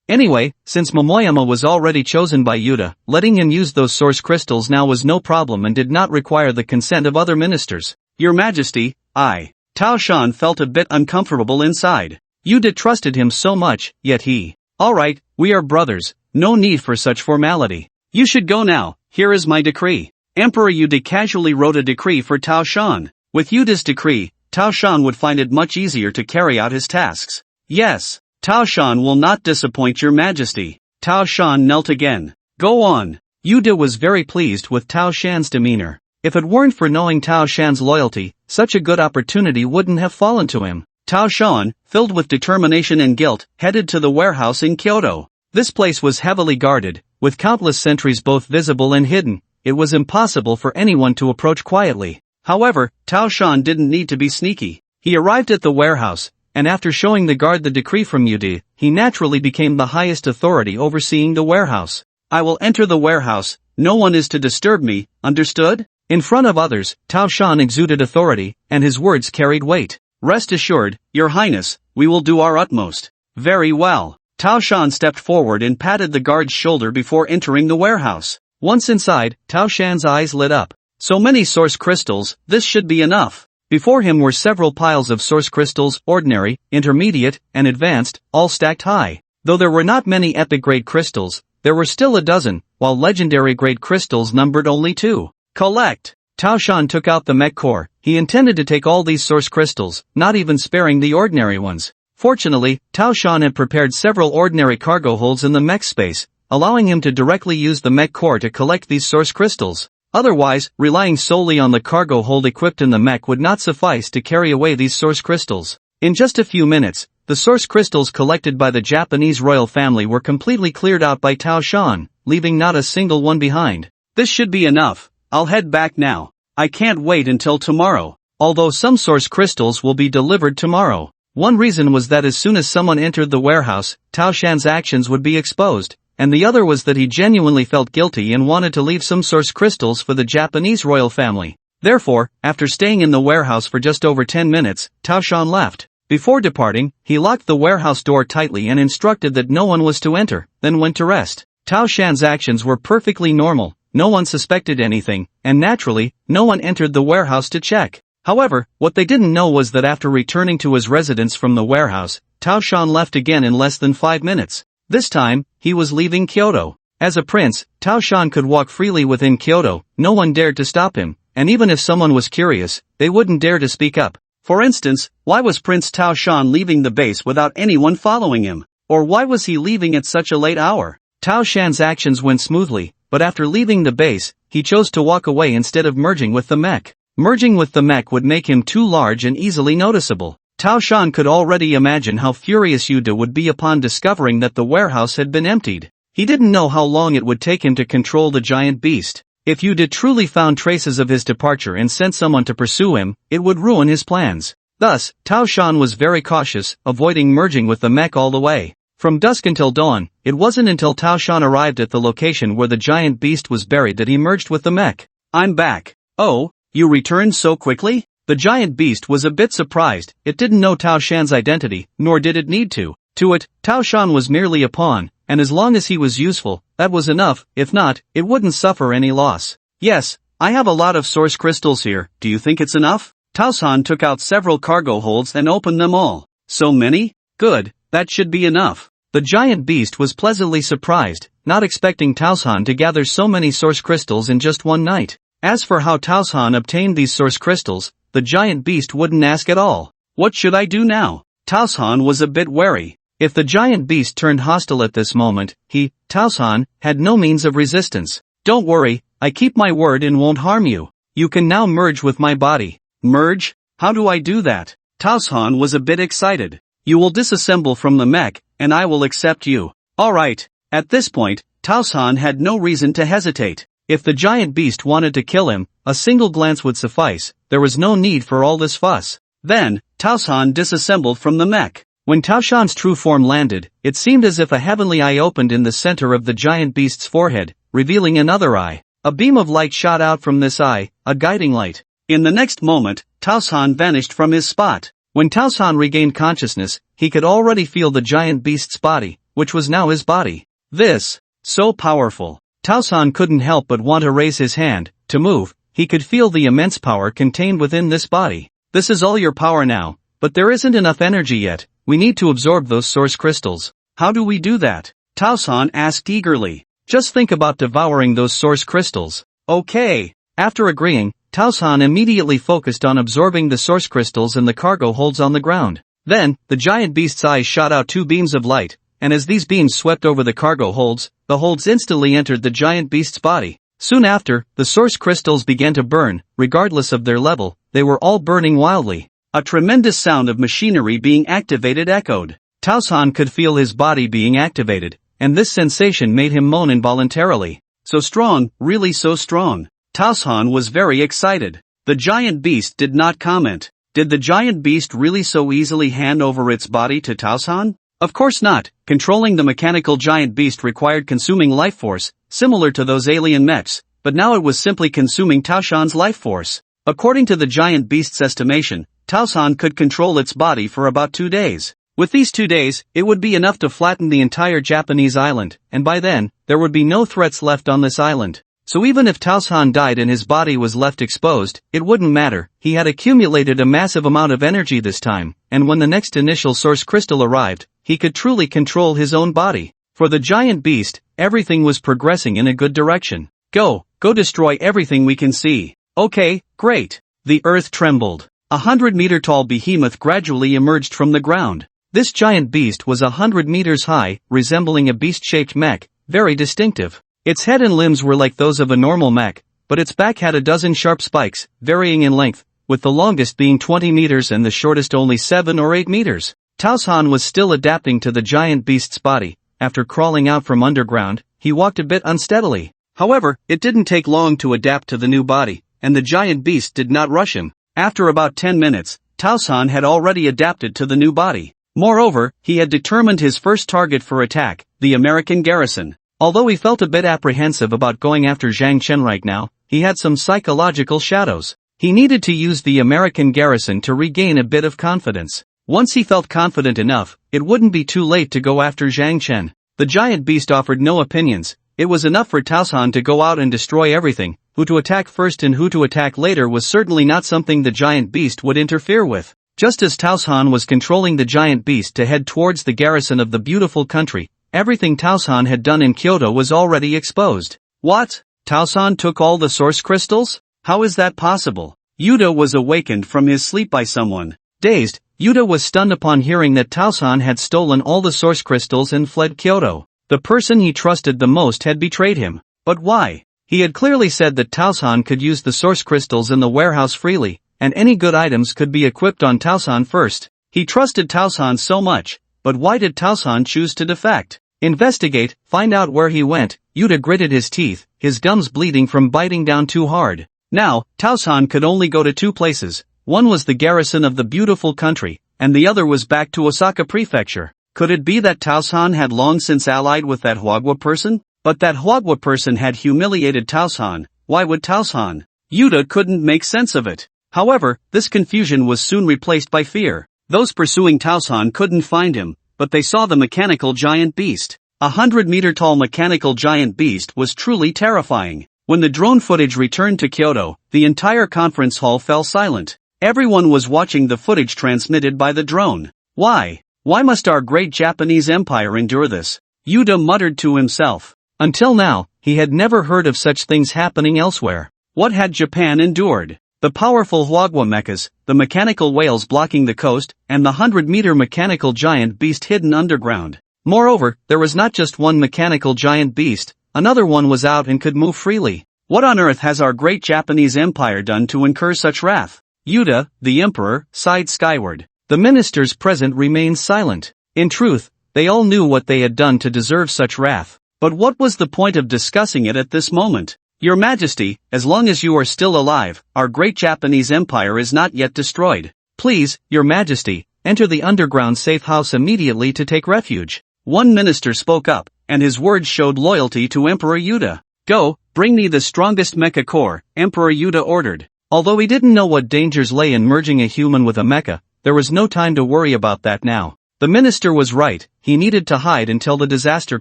Anyway, since Momoyama was already chosen by Yuta, letting him use those source crystals now was no problem and did not require the consent of other ministers. Your Majesty, Tao Shan felt a bit uncomfortable inside. Yuta trusted him so much, yet he. Alright, we are brothers, no need for such formality. You should go now, here is my decree. Emperor Yuta casually wrote a decree for Tao Shan. With Yuta's decree, Tao Shan would find it much easier to carry out his tasks. Yes. Tao Shan will not disappoint Your Majesty. Tao Shan knelt again. Go on. Yuta was very pleased with Tao Shan's demeanor. If it weren't for knowing Tao Shan's loyalty, such a good opportunity wouldn't have fallen to him. Tao Shan, filled with determination and guilt, headed to the warehouse in Kyoto. This place was heavily guarded, with countless sentries both visible and hidden. It was impossible for anyone to approach quietly. However, Tao Shan didn't need to be sneaky. He arrived at the warehouse, and after showing the guard the decree from Yuta, he naturally became the highest authority overseeing the warehouse. I will enter the warehouse, no one is to disturb me, understood? In front of others, Tao Shan exuded authority, and his words carried weight. Rest assured, Your Highness, we will do our utmost. Very well. Tao Shan stepped forward and patted the guard's shoulder before entering the warehouse. Once inside, Tao Shan's eyes lit up. So many source crystals, this should be enough. Before him were several piles of source crystals, ordinary, intermediate, and advanced, all stacked high. Though there were not many epic-grade crystals, there were still a dozen, while legendary-grade crystals numbered only 2. Collect! Tao Shan took out the mech core. He intended to take all these source crystals, not even sparing the ordinary ones. Fortunately, Tao Shan had prepared several ordinary cargo holds in the mech space, allowing him to directly use the mech core to collect these source crystals. Otherwise, relying solely on the cargo hold equipped in the mech would not suffice to carry away these source crystals. In just a few minutes, the source crystals collected by the Japanese royal family were completely cleared out by Tao Shan, leaving not a single one behind. This should be enough. I'll head back now. I can't wait until tomorrow. Although some source crystals will be delivered tomorrow. One reason was that as soon as someone entered the warehouse, Tao Shan's actions would be exposed. And the other was that he genuinely felt guilty and wanted to leave some source crystals for the Japanese royal family. Therefore, after staying in the warehouse for just over 10 minutes, Tao Shan left. Before departing, he locked the warehouse door tightly and instructed that no one was to enter, then went to rest. Tao Shan's actions were perfectly normal, no one suspected anything, and naturally, no one entered the warehouse to check. However, what they didn't know was that after returning to his residence from the warehouse, Tao Shan left again in less than 5 minutes. This time, he was leaving Kyoto. As a prince, Tao Shan could walk freely within Kyoto, no one dared to stop him, and even if someone was curious, they wouldn't dare to speak up. For instance, why was Prince Tao Shan leaving the base without anyone following him? Or why was he leaving at such a late hour? Tao Shan's actions went smoothly, but after leaving the base, he chose to walk away instead of merging with the mech. Merging with the mech would make him too large and easily noticeable. Tao Shan could already imagine how furious Yuta would be upon discovering that the warehouse had been emptied. He didn't know how long it would take him to control the giant beast. If Yuta truly found traces of his departure and sent someone to pursue him, it would ruin his plans. Thus, Tao Shan was very cautious, avoiding merging with the mech all the way. From dusk until dawn, it wasn't until Tao Shan arrived at the location where the giant beast was buried that he merged with the mech. I'm back. Oh, you returned so quickly? The giant beast was a bit surprised. It didn't know Tao Shan's identity, nor did it need to. To it, Tao Shan was merely a pawn, and as long as he was useful, that was enough. If not, it wouldn't suffer any loss. Yes, I have a lot of source crystals here. Do you think it's enough? Tao Shan took out several cargo holds and opened them all. So many? Good. That should be enough. The giant beast was pleasantly surprised, not expecting Taosan to gather so many source crystals in just one night. As for how Taosan obtained these source crystals, the giant beast wouldn't ask at all. What should I do now? Taosan was a bit wary. If the giant beast turned hostile at this moment, he, Taosan, had no means of resistance. Don't worry, I keep my word and won't harm you. You can now merge with my body. Merge? How do I do that? Taosan was a bit excited. You will disassemble from the mech, and I will accept you. Alright. At this point, Taosan had no reason to hesitate. If the giant beast wanted to kill him, a single glance would suffice. There was no need for all this fuss. Then, Taosan disassembled from the mech. When Taoshan's true form landed, it seemed as if a heavenly eye opened in the center of the giant beast's forehead, revealing another eye. A beam of light shot out from this eye, a guiding light. In the next moment, Taosan vanished from his spot. When Taosan regained consciousness, he could already feel the giant beast's body, which was now his body. This, so powerful. Taosan couldn't help but want to raise his hand, to move. He could feel the immense power contained within this body. This is all your power now, but there isn't enough energy yet. We need to absorb those source crystals. How do we do that? Taosan asked eagerly. Just think about devouring those source crystals. Okay. After agreeing, Taosan immediately focused on absorbing the source crystals and the cargo holds on the ground. Then, the giant beast's eyes shot out two beams of light, and as these beams swept over the cargo holds, the holds instantly entered the giant beast's body. Soon after, the source crystals began to burn, regardless of their level, they were all burning wildly. A tremendous sound of machinery being activated echoed. Taosan could feel his body being activated, and this sensation made him moan involuntarily. So strong, really so strong. Taosan was very excited. The giant beast did not comment. Did the giant beast really so easily hand over its body to Taosan? Of course not. Controlling the mechanical giant beast required consuming life force, similar to those alien mechs, but now it was simply consuming Taosan's life force. According to the giant beast's estimation, Taosan could control its body for about 2 days. With these 2 days, it would be enough to flatten the entire Japanese island, and by then, there would be no threats left on this island. So even if Taosan died and his body was left exposed, it wouldn't matter. He had accumulated a massive amount of energy this time, and when the next initial source crystal arrived, he could truly control his own body. For the giant beast, everything was progressing in a good direction. Go destroy everything we can see. Okay, great. The earth trembled. 100-meter-tall behemoth gradually emerged from the ground. This giant beast was 100 meters high, resembling a beast-shaped mech, very distinctive. Its head and limbs were like those of a normal mech, but its back had a dozen sharp spikes, varying in length, with the longest being 20 meters and the shortest only 7 or 8 meters. Taosan was still adapting to the giant beast's body. After crawling out from underground, he walked a bit unsteadily. However, it didn't take long to adapt to the new body, and the giant beast did not rush him. After about 10 minutes, Taosan had already adapted to the new body. Moreover, he had determined his first target for attack, the American garrison. Although he felt a bit apprehensive about going after Zhang Chen right now, he had some psychological shadows. He needed to use the American garrison to regain a bit of confidence. Once he felt confident enough, it wouldn't be too late to go after Zhang Chen. The giant beast offered no opinions. It was enough for Taosan to go out and destroy everything. Who to attack first and who to attack later was certainly not something the giant beast would interfere with. Just as Taosan was controlling the giant beast to head towards the garrison of the beautiful country, everything Taosan had done in Kyoto was already exposed. What? Taosan took all the source crystals? How is that possible? Yuta was awakened from his sleep by someone. Dazed, Yuta was stunned upon hearing that Taosan had stolen all the source crystals and fled Kyoto. The person he trusted the most had betrayed him. But why? He had clearly said that Taosan could use the source crystals in the warehouse freely, and any good items could be equipped on Taosan first. He trusted Taosan so much, but why did Taosan choose to defect? Investigate, find out where he went. Yuta gritted his teeth, his gums bleeding from biting down too hard. Now, Taosan could only go to 2 places. One was the garrison of the beautiful country, and the other was back to Osaka Prefecture. Could it be that Taosan had long since allied with that Hwagwa person? But that Hwagwa person had humiliated Taosan. Why would Taosan? Yuta couldn't make sense of it. However, this confusion was soon replaced by fear. Those pursuing Taosan couldn't find him, but they saw the mechanical giant beast. 100-meter-tall mechanical giant beast was truly terrifying. When the drone footage returned to Kyoto, the entire conference hall fell silent. Everyone was watching the footage transmitted by the drone. Why? Why must our great Japanese empire endure this? Yuta muttered to himself. Until now, he had never heard of such things happening elsewhere. What had Japan endured? The powerful Huagua mechas, the mechanical whales blocking the coast, and the 100-meter mechanical giant beast hidden underground. Moreover, there was not just one mechanical giant beast, another one was out and could move freely. What on earth has our great Japanese empire done to incur such wrath? Yuta, the emperor, sighed skyward. The ministers present remained silent. In truth, they all knew what they had done to deserve such wrath. But what was the point of discussing it at this moment? Your Majesty, as long as you are still alive, our great Japanese empire is not yet destroyed. Please, Your Majesty, enter the underground safe house immediately to take refuge. One minister spoke up, and his words showed loyalty to Emperor Yuta. Go, bring me the strongest mecha core, Emperor Yuta ordered. Although he didn't know what dangers lay in merging a human with a mecha, there was no time to worry about that now. The minister was right, he needed to hide until the disaster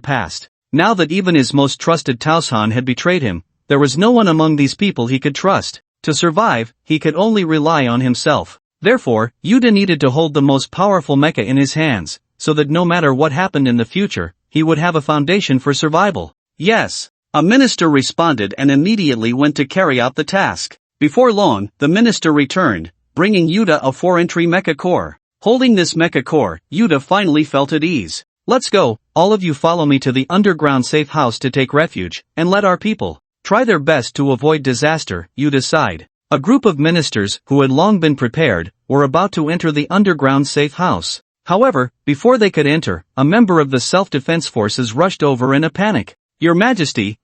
passed. Now that even his most trusted Taosan had betrayed him, there was no one among these people he could trust. To survive, he could only rely on himself. Therefore, Yuta needed to hold the most powerful mecha in his hands, so that no matter what happened in the future, he would have a foundation for survival. Yes, a minister responded and immediately went to carry out the task. Before long, the minister returned, bringing Yuta a 4-entry mecha core. Holding this mecha core, Yuta finally felt at ease. Let's go, all of you follow me to the underground safe house to take refuge, and let our people try their best to avoid disaster, Yuta sighed. A group of ministers, who had long been prepared, were about to enter the underground safe house. However, before they could enter, a member of the self-defense forces rushed over in a panic. Your Majesty,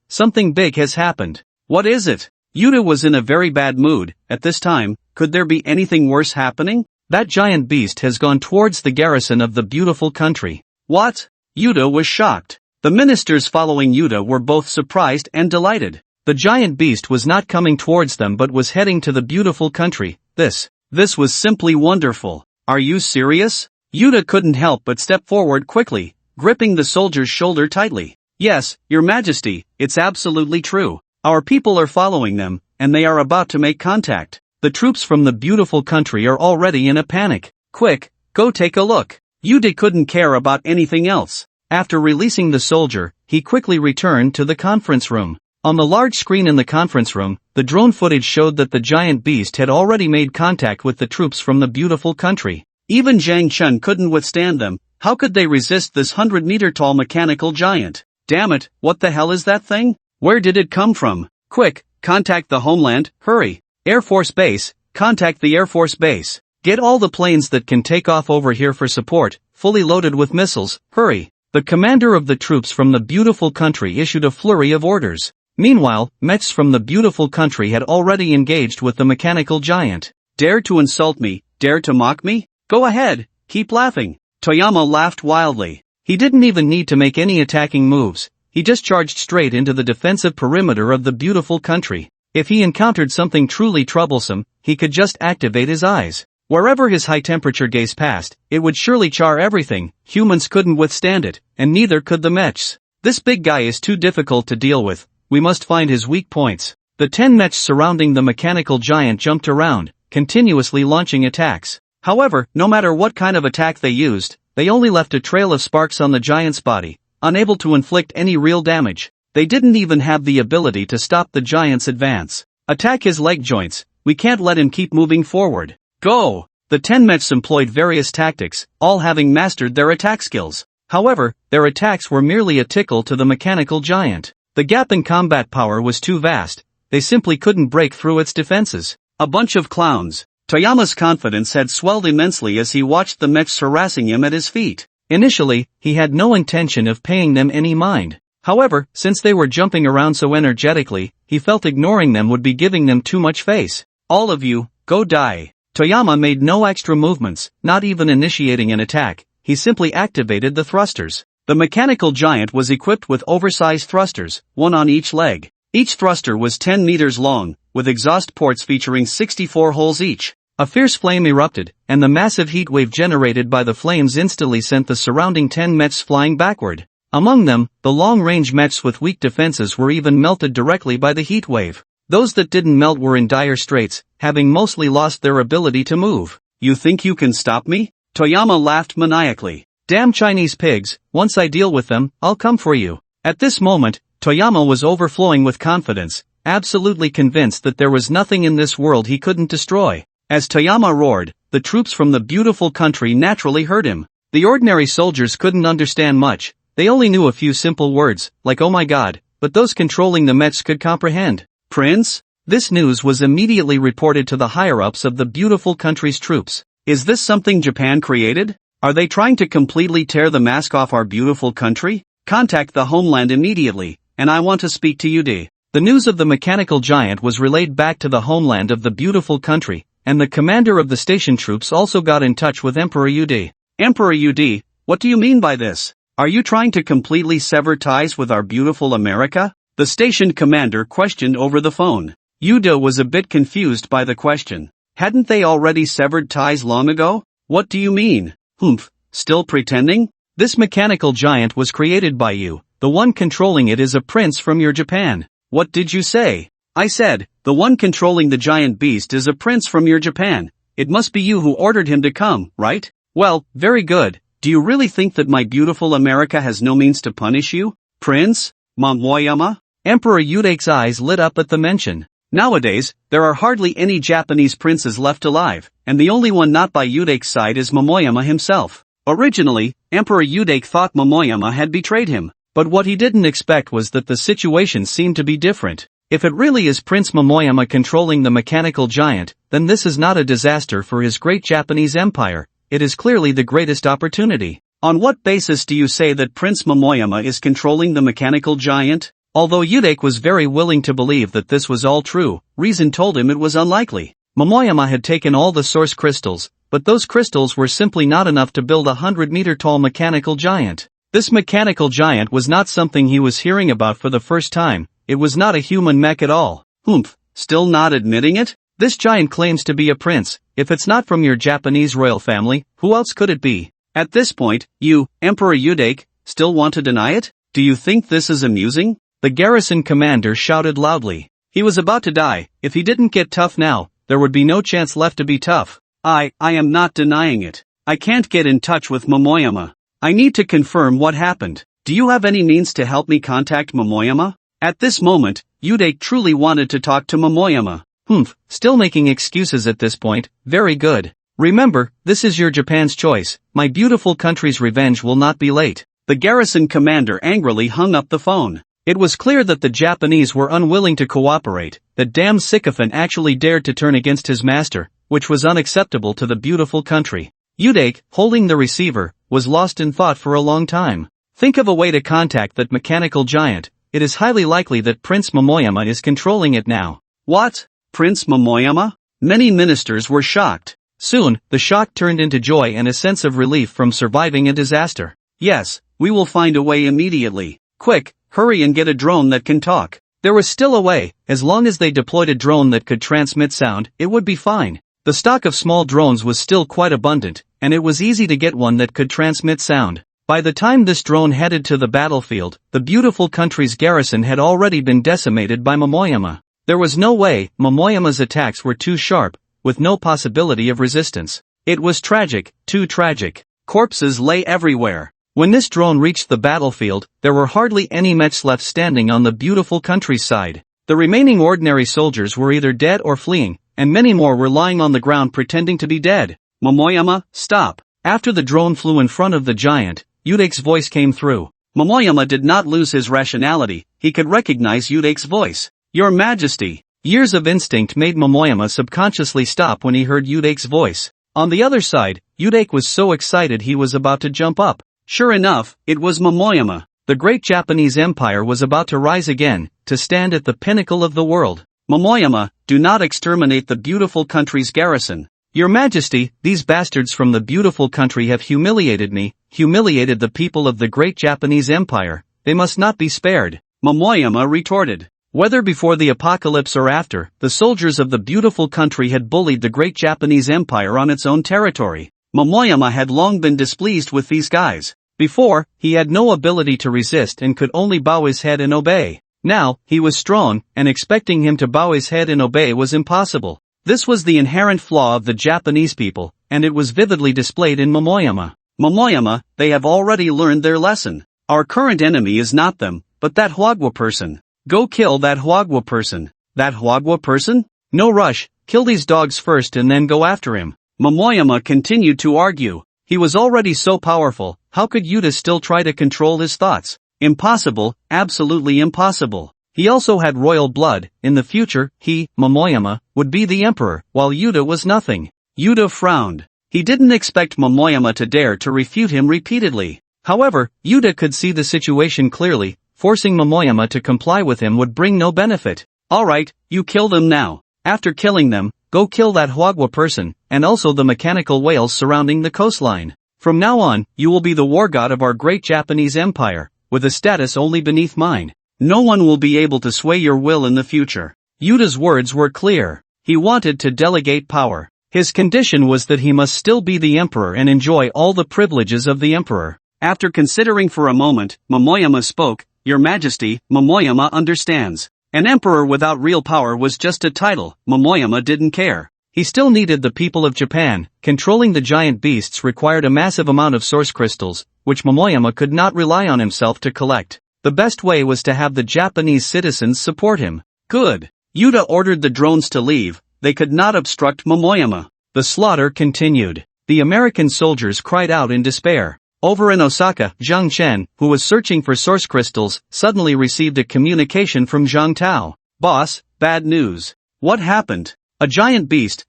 something big has happened. What is it? Yuta was in a very bad mood. At this time, could there be anything worse happening? That giant beast has gone towards the garrison of the beautiful country. What? Yuta was shocked. The ministers following Yuta were both surprised and delighted. The giant beast was not coming towards them but was heading to the beautiful country. This was simply wonderful. Are you serious? Yuta couldn't help but step forward quickly, gripping the soldier's shoulder tightly. Yes, Your Majesty, it's absolutely true. Our people are following them, and they are about to make contact. The troops from the beautiful country are already in a panic. Quick, go take a look. Yuta couldn't care about anything else. After releasing the soldier, he quickly returned to the conference room. On the large screen in the conference room, the drone footage showed that the giant beast had already made contact with the troops from the beautiful country. Even Zhang Chun couldn't withstand them. How could they resist this 100-meter-tall mechanical giant? Damn it, what the hell is that thing? Where did it come from? Quick, contact the homeland, hurry. Air Force Base, contact the Air Force Base. Get all the planes that can take off over here for support, fully loaded with missiles, hurry. The commander of the troops from the beautiful country issued a flurry of orders. Meanwhile, mechs from the beautiful country had already engaged with the mechanical giant. Dare to insult me, dare to mock me? Go ahead, keep laughing. Toyama laughed wildly. He didn't even need to make any attacking moves. He just charged straight into the defensive perimeter of the beautiful country. If he encountered something truly troublesome, he could just activate his eyes. Wherever his high-temperature gaze passed, it would surely char everything. Humans couldn't withstand it, and neither could the mechs. This big guy is too difficult to deal with. We must find his weak points. The 10 mechs surrounding the mechanical giant jumped around, continuously launching attacks. However, no matter what kind of attack they used, they only left a trail of sparks on the giant's body, unable to inflict any real damage. They didn't even have the ability to stop the giant's advance. Attack his leg joints. We can't let him keep moving forward. Go! The 10 mechs employed various tactics, all having mastered their attack skills. However, their attacks were merely a tickle to the mechanical giant. The gap in combat power was too vast. They simply couldn't break through its defenses. A bunch of clowns. Toyama's confidence had swelled immensely as he watched the mechs harassing him at his feet. Initially, he had no intention of paying them any mind. However, since they were jumping around so energetically, he felt ignoring them would be giving them too much face. All of you, go die. Toyama made no extra movements, not even initiating an attack. He simply activated the thrusters. The mechanical giant was equipped with oversized thrusters, one on each leg. Each thruster was 10 meters long, with exhaust ports featuring 64 holes each. A fierce flame erupted, and the massive heat wave generated by the flames instantly sent the surrounding 10 mechs flying backward. Among them, the long-range mechs with weak defenses were even melted directly by the heat wave. Those that didn't melt were in dire straits, having mostly lost their ability to move. You think you can stop me? Toyama laughed maniacally. Damn Chinese pigs, once I deal with them, I'll come for you. At this moment, Toyama was overflowing with confidence, absolutely convinced that there was nothing in this world he couldn't destroy. As Toyama roared, the troops from the beautiful country naturally heard him. The ordinary soldiers couldn't understand much, they only knew a few simple words, like oh my god, but those controlling the mechs could comprehend. Prince? This news was immediately reported to the higher-ups of the beautiful country's troops. Is this something Japan created? Are they trying to completely tear the mask off our beautiful country? Contact the homeland immediately, and I want to speak to Yude. The news of the mechanical giant was relayed back to the homeland of the beautiful country, and the commander of the station troops also got in touch with Emperor Yude. Emperor Yude, what do you mean by this? Are you trying to completely sever ties with our beautiful America? The station commander questioned over the phone. Yude was a bit confused by the question. Hadn't they already severed ties long ago? What do you mean? Humph, still pretending? This mechanical giant was created by you, the one controlling it is a prince from your Japan. What did you say? I said, the one controlling the giant beast is a prince from your Japan. It must be you who ordered him to come, right? Well, very good. Do you really think that my beautiful America has no means to punish you? Prince? Momoyama? Emperor Yude's eyes lit up at the mention. Nowadays, there are hardly any Japanese princes left alive, and the only one not by Yude's side is Momoyama himself. Originally, Emperor Yude thought Momoyama had betrayed him, but what he didn't expect was that the situation seemed to be different. If it really is Prince Momoyama controlling the mechanical giant, then this is not a disaster for his great Japanese empire, it is clearly the greatest opportunity. On what basis do you say that Prince Momoyama is controlling the mechanical giant? Although Yude was very willing to believe that this was all true, reason told him it was unlikely. Momoyama had taken all the source crystals, but those crystals were simply not enough to build a 100-meter-tall mechanical giant. This mechanical giant was not something he was hearing about for the first time, it was not a human mech at all. Humph, still not admitting it? This giant claims to be a prince, if it's not from your Japanese royal family, who else could it be? At this point, you, Emperor Yude, still want to deny it? Do you think this is amusing? The garrison commander shouted loudly. He was about to die, if he didn't get tough now, there would be no chance left to be tough. I am not denying it. I can't get in touch with Momoyama. I need to confirm what happened. Do you have any means to help me contact Momoyama? At this moment, Yude truly wanted to talk to Momoyama. Humph, still making excuses at this point, very good. Remember, this is your Japan's choice, my beautiful country's revenge will not be late. The garrison commander angrily hung up the phone. It was clear that the Japanese were unwilling to cooperate, that damn sycophant actually dared to turn against his master, which was unacceptable to the beautiful country. Yude, holding the receiver, was lost in thought for a long time. Think of a way to contact that mechanical giant, it is highly likely that Prince Momoyama is controlling it now. What? Prince Momoyama? Many ministers were shocked. Soon, the shock turned into joy and a sense of relief from surviving a disaster. Yes, we will find a way immediately. Quick, hurry and get a drone that can talk. There was still a way, as long as they deployed a drone that could transmit sound, it would be fine. The stock of small drones was still quite abundant, and it was easy to get one that could transmit sound. By the time this drone headed to the battlefield, the beautiful country's garrison had already been decimated by Momoyama. There was no way, Momoyama's attacks were too sharp, with no possibility of resistance. It was tragic, too tragic. Corpses lay everywhere. When this drone reached the battlefield, there were hardly any mechs left standing on the beautiful countryside. The remaining ordinary soldiers were either dead or fleeing, and many more were lying on the ground pretending to be dead. Momoyama, stop. After the drone flew in front of the giant, Yude's voice came through. Momoyama did not lose his rationality, he could recognize Yude's voice. Your Majesty. Years of instinct made Momoyama subconsciously stop when he heard Yude's voice. On the other side, Yude was so excited he was about to jump up. Sure enough, it was Momoyama. The great Japanese empire was about to rise again, to stand at the pinnacle of the world. Momoyama, do not exterminate the beautiful country's garrison. Your Majesty, these bastards from the beautiful country have humiliated me, humiliated the people of the great Japanese empire. They must not be spared. Momoyama retorted. Whether before the apocalypse or after, the soldiers of the beautiful country had bullied the great Japanese empire on its own territory. Momoyama had long been displeased with these guys. Before, he had no ability to resist and could only bow his head and obey. Now, he was strong, and expecting him to bow his head and obey was impossible. This was the inherent flaw of the Japanese people, and it was vividly displayed in Momoyama. Momoyama, they have already learned their lesson. Our current enemy is not them, but that Hwagwa person. Go kill that Hwagwa person. That Hwagwa person? No rush, kill these dogs first and then go after him. Momoyama continued to argue. He was already so powerful, how could Yuta still try to control his thoughts? Impossible, absolutely impossible. He also had royal blood. In the future, he, Momoyama, would be the emperor, while Yuta was nothing. Yuta frowned. He didn't expect Momoyama to dare to refute him repeatedly. However, Yuta could see the situation clearly. Forcing Momoyama to comply with him would bring no benefit. Alright, you kill them now. After killing them, go kill that Hwagwa person, and also the mechanical whales surrounding the coastline. From now on, you will be the war god of our great Japanese empire, with a status only beneath mine. No one will be able to sway your will in the future. Yuta's words were clear. He wanted to delegate power. His condition was that he must still be the emperor and enjoy all the privileges of the emperor. After considering for a moment, Momoyama spoke. Your Majesty, Momoyama understands. An emperor without real power was just a title. Momoyama didn't care. He still needed the people of Japan. Controlling the giant beasts required a massive amount of source crystals, which Momoyama could not rely on himself to collect. The best way was to have the Japanese citizens support him. Good. Yuta ordered the drones to leave. They could not obstruct Momoyama. The slaughter continued. The American soldiers cried out in despair. Over in Osaka, Zhang Chen, who was searching for source crystals, suddenly received a communication from Zhang Tao. Boss, bad news. What happened? A giant beast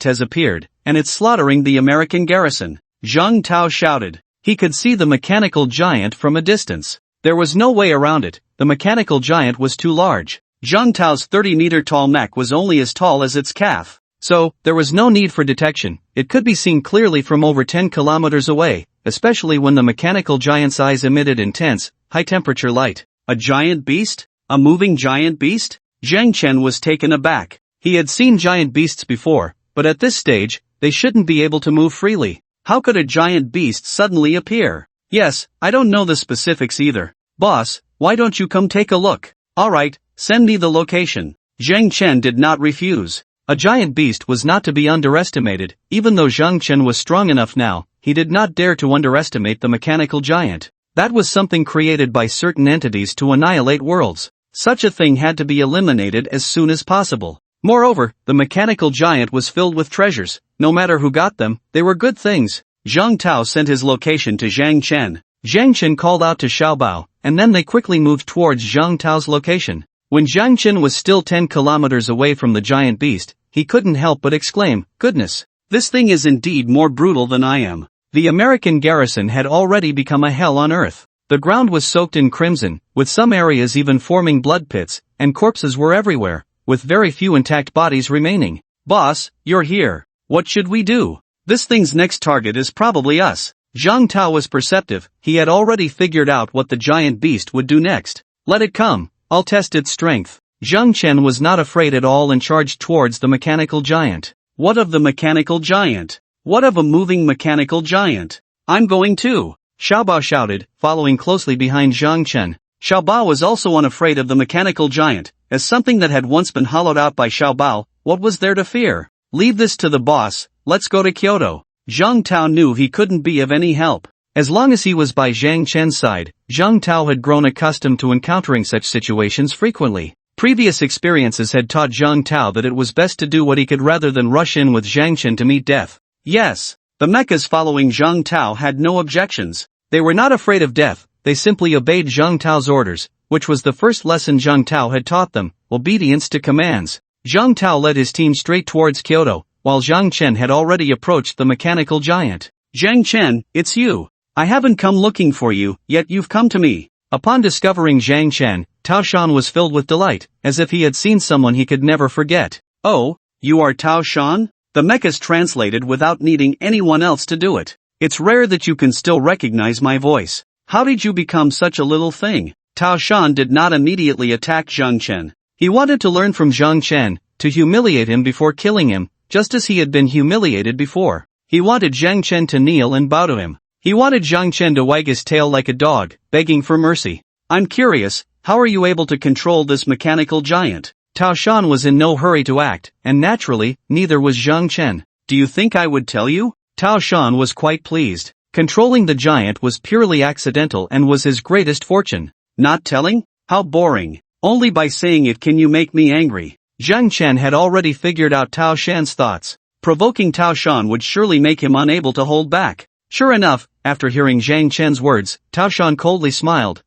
has appeared, and it's slaughtering the American garrison. Zhang Tao shouted. He could see the mechanical giant from a distance. There was no way around it. The mechanical giant was too large. Zhang Tao's 30-meter-tall mech was only as tall as its calf. So, there was no need for detection. It could be seen clearly from over 10 kilometers away, especially when the mechanical giant's eyes emitted intense, high-temperature light. A giant beast? A moving giant beast? Zhang Chen was taken aback. He had seen giant beasts before, but at this stage, they shouldn't be able to move freely. How could a giant beast suddenly appear? Yes, I don't know the specifics either. Boss, why don't you come take a look? Alright, send me the location. Zhang Chen did not refuse. A giant beast was not to be underestimated. Even though Zhang Chen was strong enough now, he did not dare to underestimate the mechanical giant. That was something created by certain entities to annihilate worlds. Such a thing had to be eliminated as soon as possible. Moreover, the mechanical giant was filled with treasures. No matter who got them, they were good things. Zhang Tao sent his location to Zhang Chen. Zhang Chen called out to Xiaobao, and then they quickly moved towards Zhang Tao's location. When Zhang Chen was still 10 kilometers away from the giant beast, he couldn't help but exclaim, "Goodness! This thing is indeed more brutal than I am." The American garrison had already become a hell on earth. The ground was soaked in crimson, with some areas even forming blood pits, and corpses were everywhere, with very few intact bodies remaining. Boss, you're here. What should we do? This thing's next target is probably us. Zhang Tao was perceptive. He had already figured out what the giant beast would do next. Let it come. I'll test its strength. Zhang Chen was not afraid at all and charged towards the mechanical giant. What of the mechanical giant? What of a moving mechanical giant? I'm going too. Xiaobao shouted, following closely behind Zhang Chen. Xiaobao was also unafraid of the mechanical giant. As something that had once been hollowed out by Xiaobao, what was there to fear? Leave this to the boss, let's go to Kyoto. Zhang Tao knew he couldn't be of any help. As long as he was by Zhang Chen's side, Zhang Tao had grown accustomed to encountering such situations frequently. Previous experiences had taught Zhang Tao that it was best to do what he could rather than rush in with Zhang Chen to meet death. Yes, the mechas following Zhang Tao had no objections. They were not afraid of death, they simply obeyed Zhang Tao's orders, which was the first lesson Zhang Tao had taught them, obedience to commands. Zhang Tao led his team straight towards Kyoto, while Zhang Chen had already approached the mechanical giant. Zhang Chen, it's you. I haven't come looking for you, yet you've come to me. Upon discovering Zhang Chen, Tao Shan was filled with delight, as if he had seen someone he could never forget. Oh, you are Tao Shan? The mechas translated without needing anyone else to do it. It's rare that you can still recognize my voice. How did you become such a little thing? Tao Shan did not immediately attack Zhang Chen. He wanted to learn from Zhang Chen, to humiliate him before killing him, just as he had been humiliated before. He wanted Zhang Chen to kneel and bow to him. He wanted Zhang Chen to wag his tail like a dog, begging for mercy. I'm curious, how are you able to control this mechanical giant? Tao Shan was in no hurry to act, and naturally, neither was Zhang Chen. Do you think I would tell you? Tao Shan was quite pleased. Controlling the giant was purely accidental and was his greatest fortune. Not telling? How boring. Only by saying it can you make me angry. Zhang Chen had already figured out Tao Shan's thoughts. Provoking Tao Shan would surely make him unable to hold back. Sure enough, after hearing Zhang Chen's words, Tao Shan coldly smiled.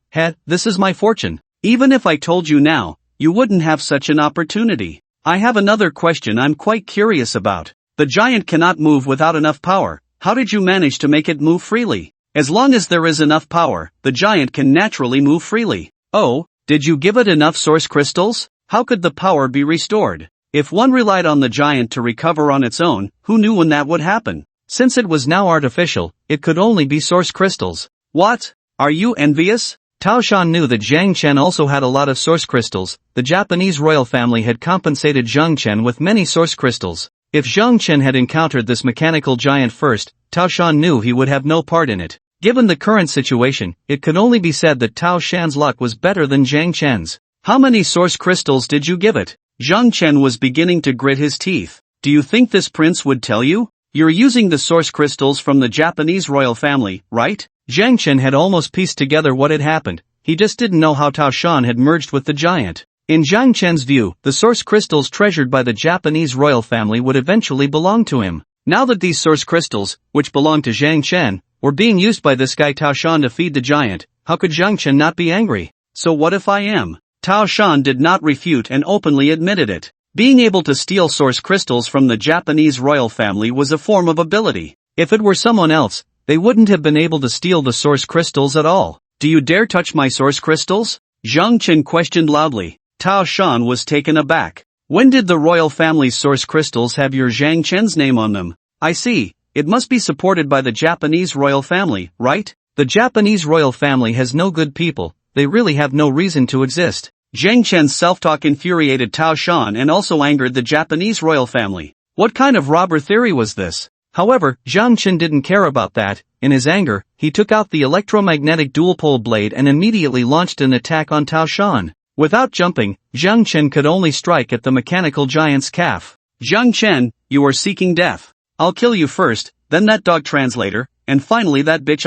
This is my fortune. Even if I told you now, you wouldn't have such an opportunity. I have another question I'm quite curious about. The giant cannot move without enough power. How did you manage to make it move freely? As long as there is enough power, the giant can naturally move freely. Oh, did you give it enough source crystals? How could the power be restored? If one relied on the giant to recover on its own, who knew when that would happen? Since it was now artificial, it could only be source crystals. What? Are you envious? Tao Shan knew that Zhang Chen also had a lot of source crystals. The Japanese royal family had compensated Zhang Chen with many source crystals. If Zhang Chen had encountered this mechanical giant first, Tao Shan knew he would have no part in it. Given the current situation, it could only be said that Tao Shan's luck was better than Zhang Chen's. How many source crystals did you give it? Zhang Chen was beginning to grit his teeth. Do you think this prince would tell you? You're using the source crystals from the Japanese royal family, right? Zhang Chen had almost pieced together what had happened. He just didn't know how Tao Shan had merged with the giant. In Zhang Chen's view, the source crystals treasured by the Japanese royal family would eventually belong to him. Now that these source crystals, which belonged to Zhang Chen, were being used by this guy Tao Shan to feed the giant, how could Zhang Chen not be angry? So what if I am? Tao Shan did not refute and openly admitted it. Being able to steal source crystals from the Japanese royal family was a form of ability. If it were someone else, they wouldn't have been able to steal the source crystals at all. Do you dare touch my source crystals? Zhang Chen questioned loudly. Tao Shan was taken aback. When did the royal family's source crystals have your Zhang Chen's name on them? I see. It must be supported by the Japanese royal family, right? The Japanese royal family has no good people. They really have no reason to exist. Zhang Chen's self-talk infuriated Tao Shan and also angered the Japanese royal family. What kind of robber theory was this? However, Zhang Chen didn't care about that. In his anger, he took out the electromagnetic dual-pole blade and immediately launched an attack on Tao Shan. Without jumping, Zhang Chen could only strike at the mechanical giant's calf. Zhang Chen, you are seeking death. I'll kill you first, then that dog translator, and finally that bitch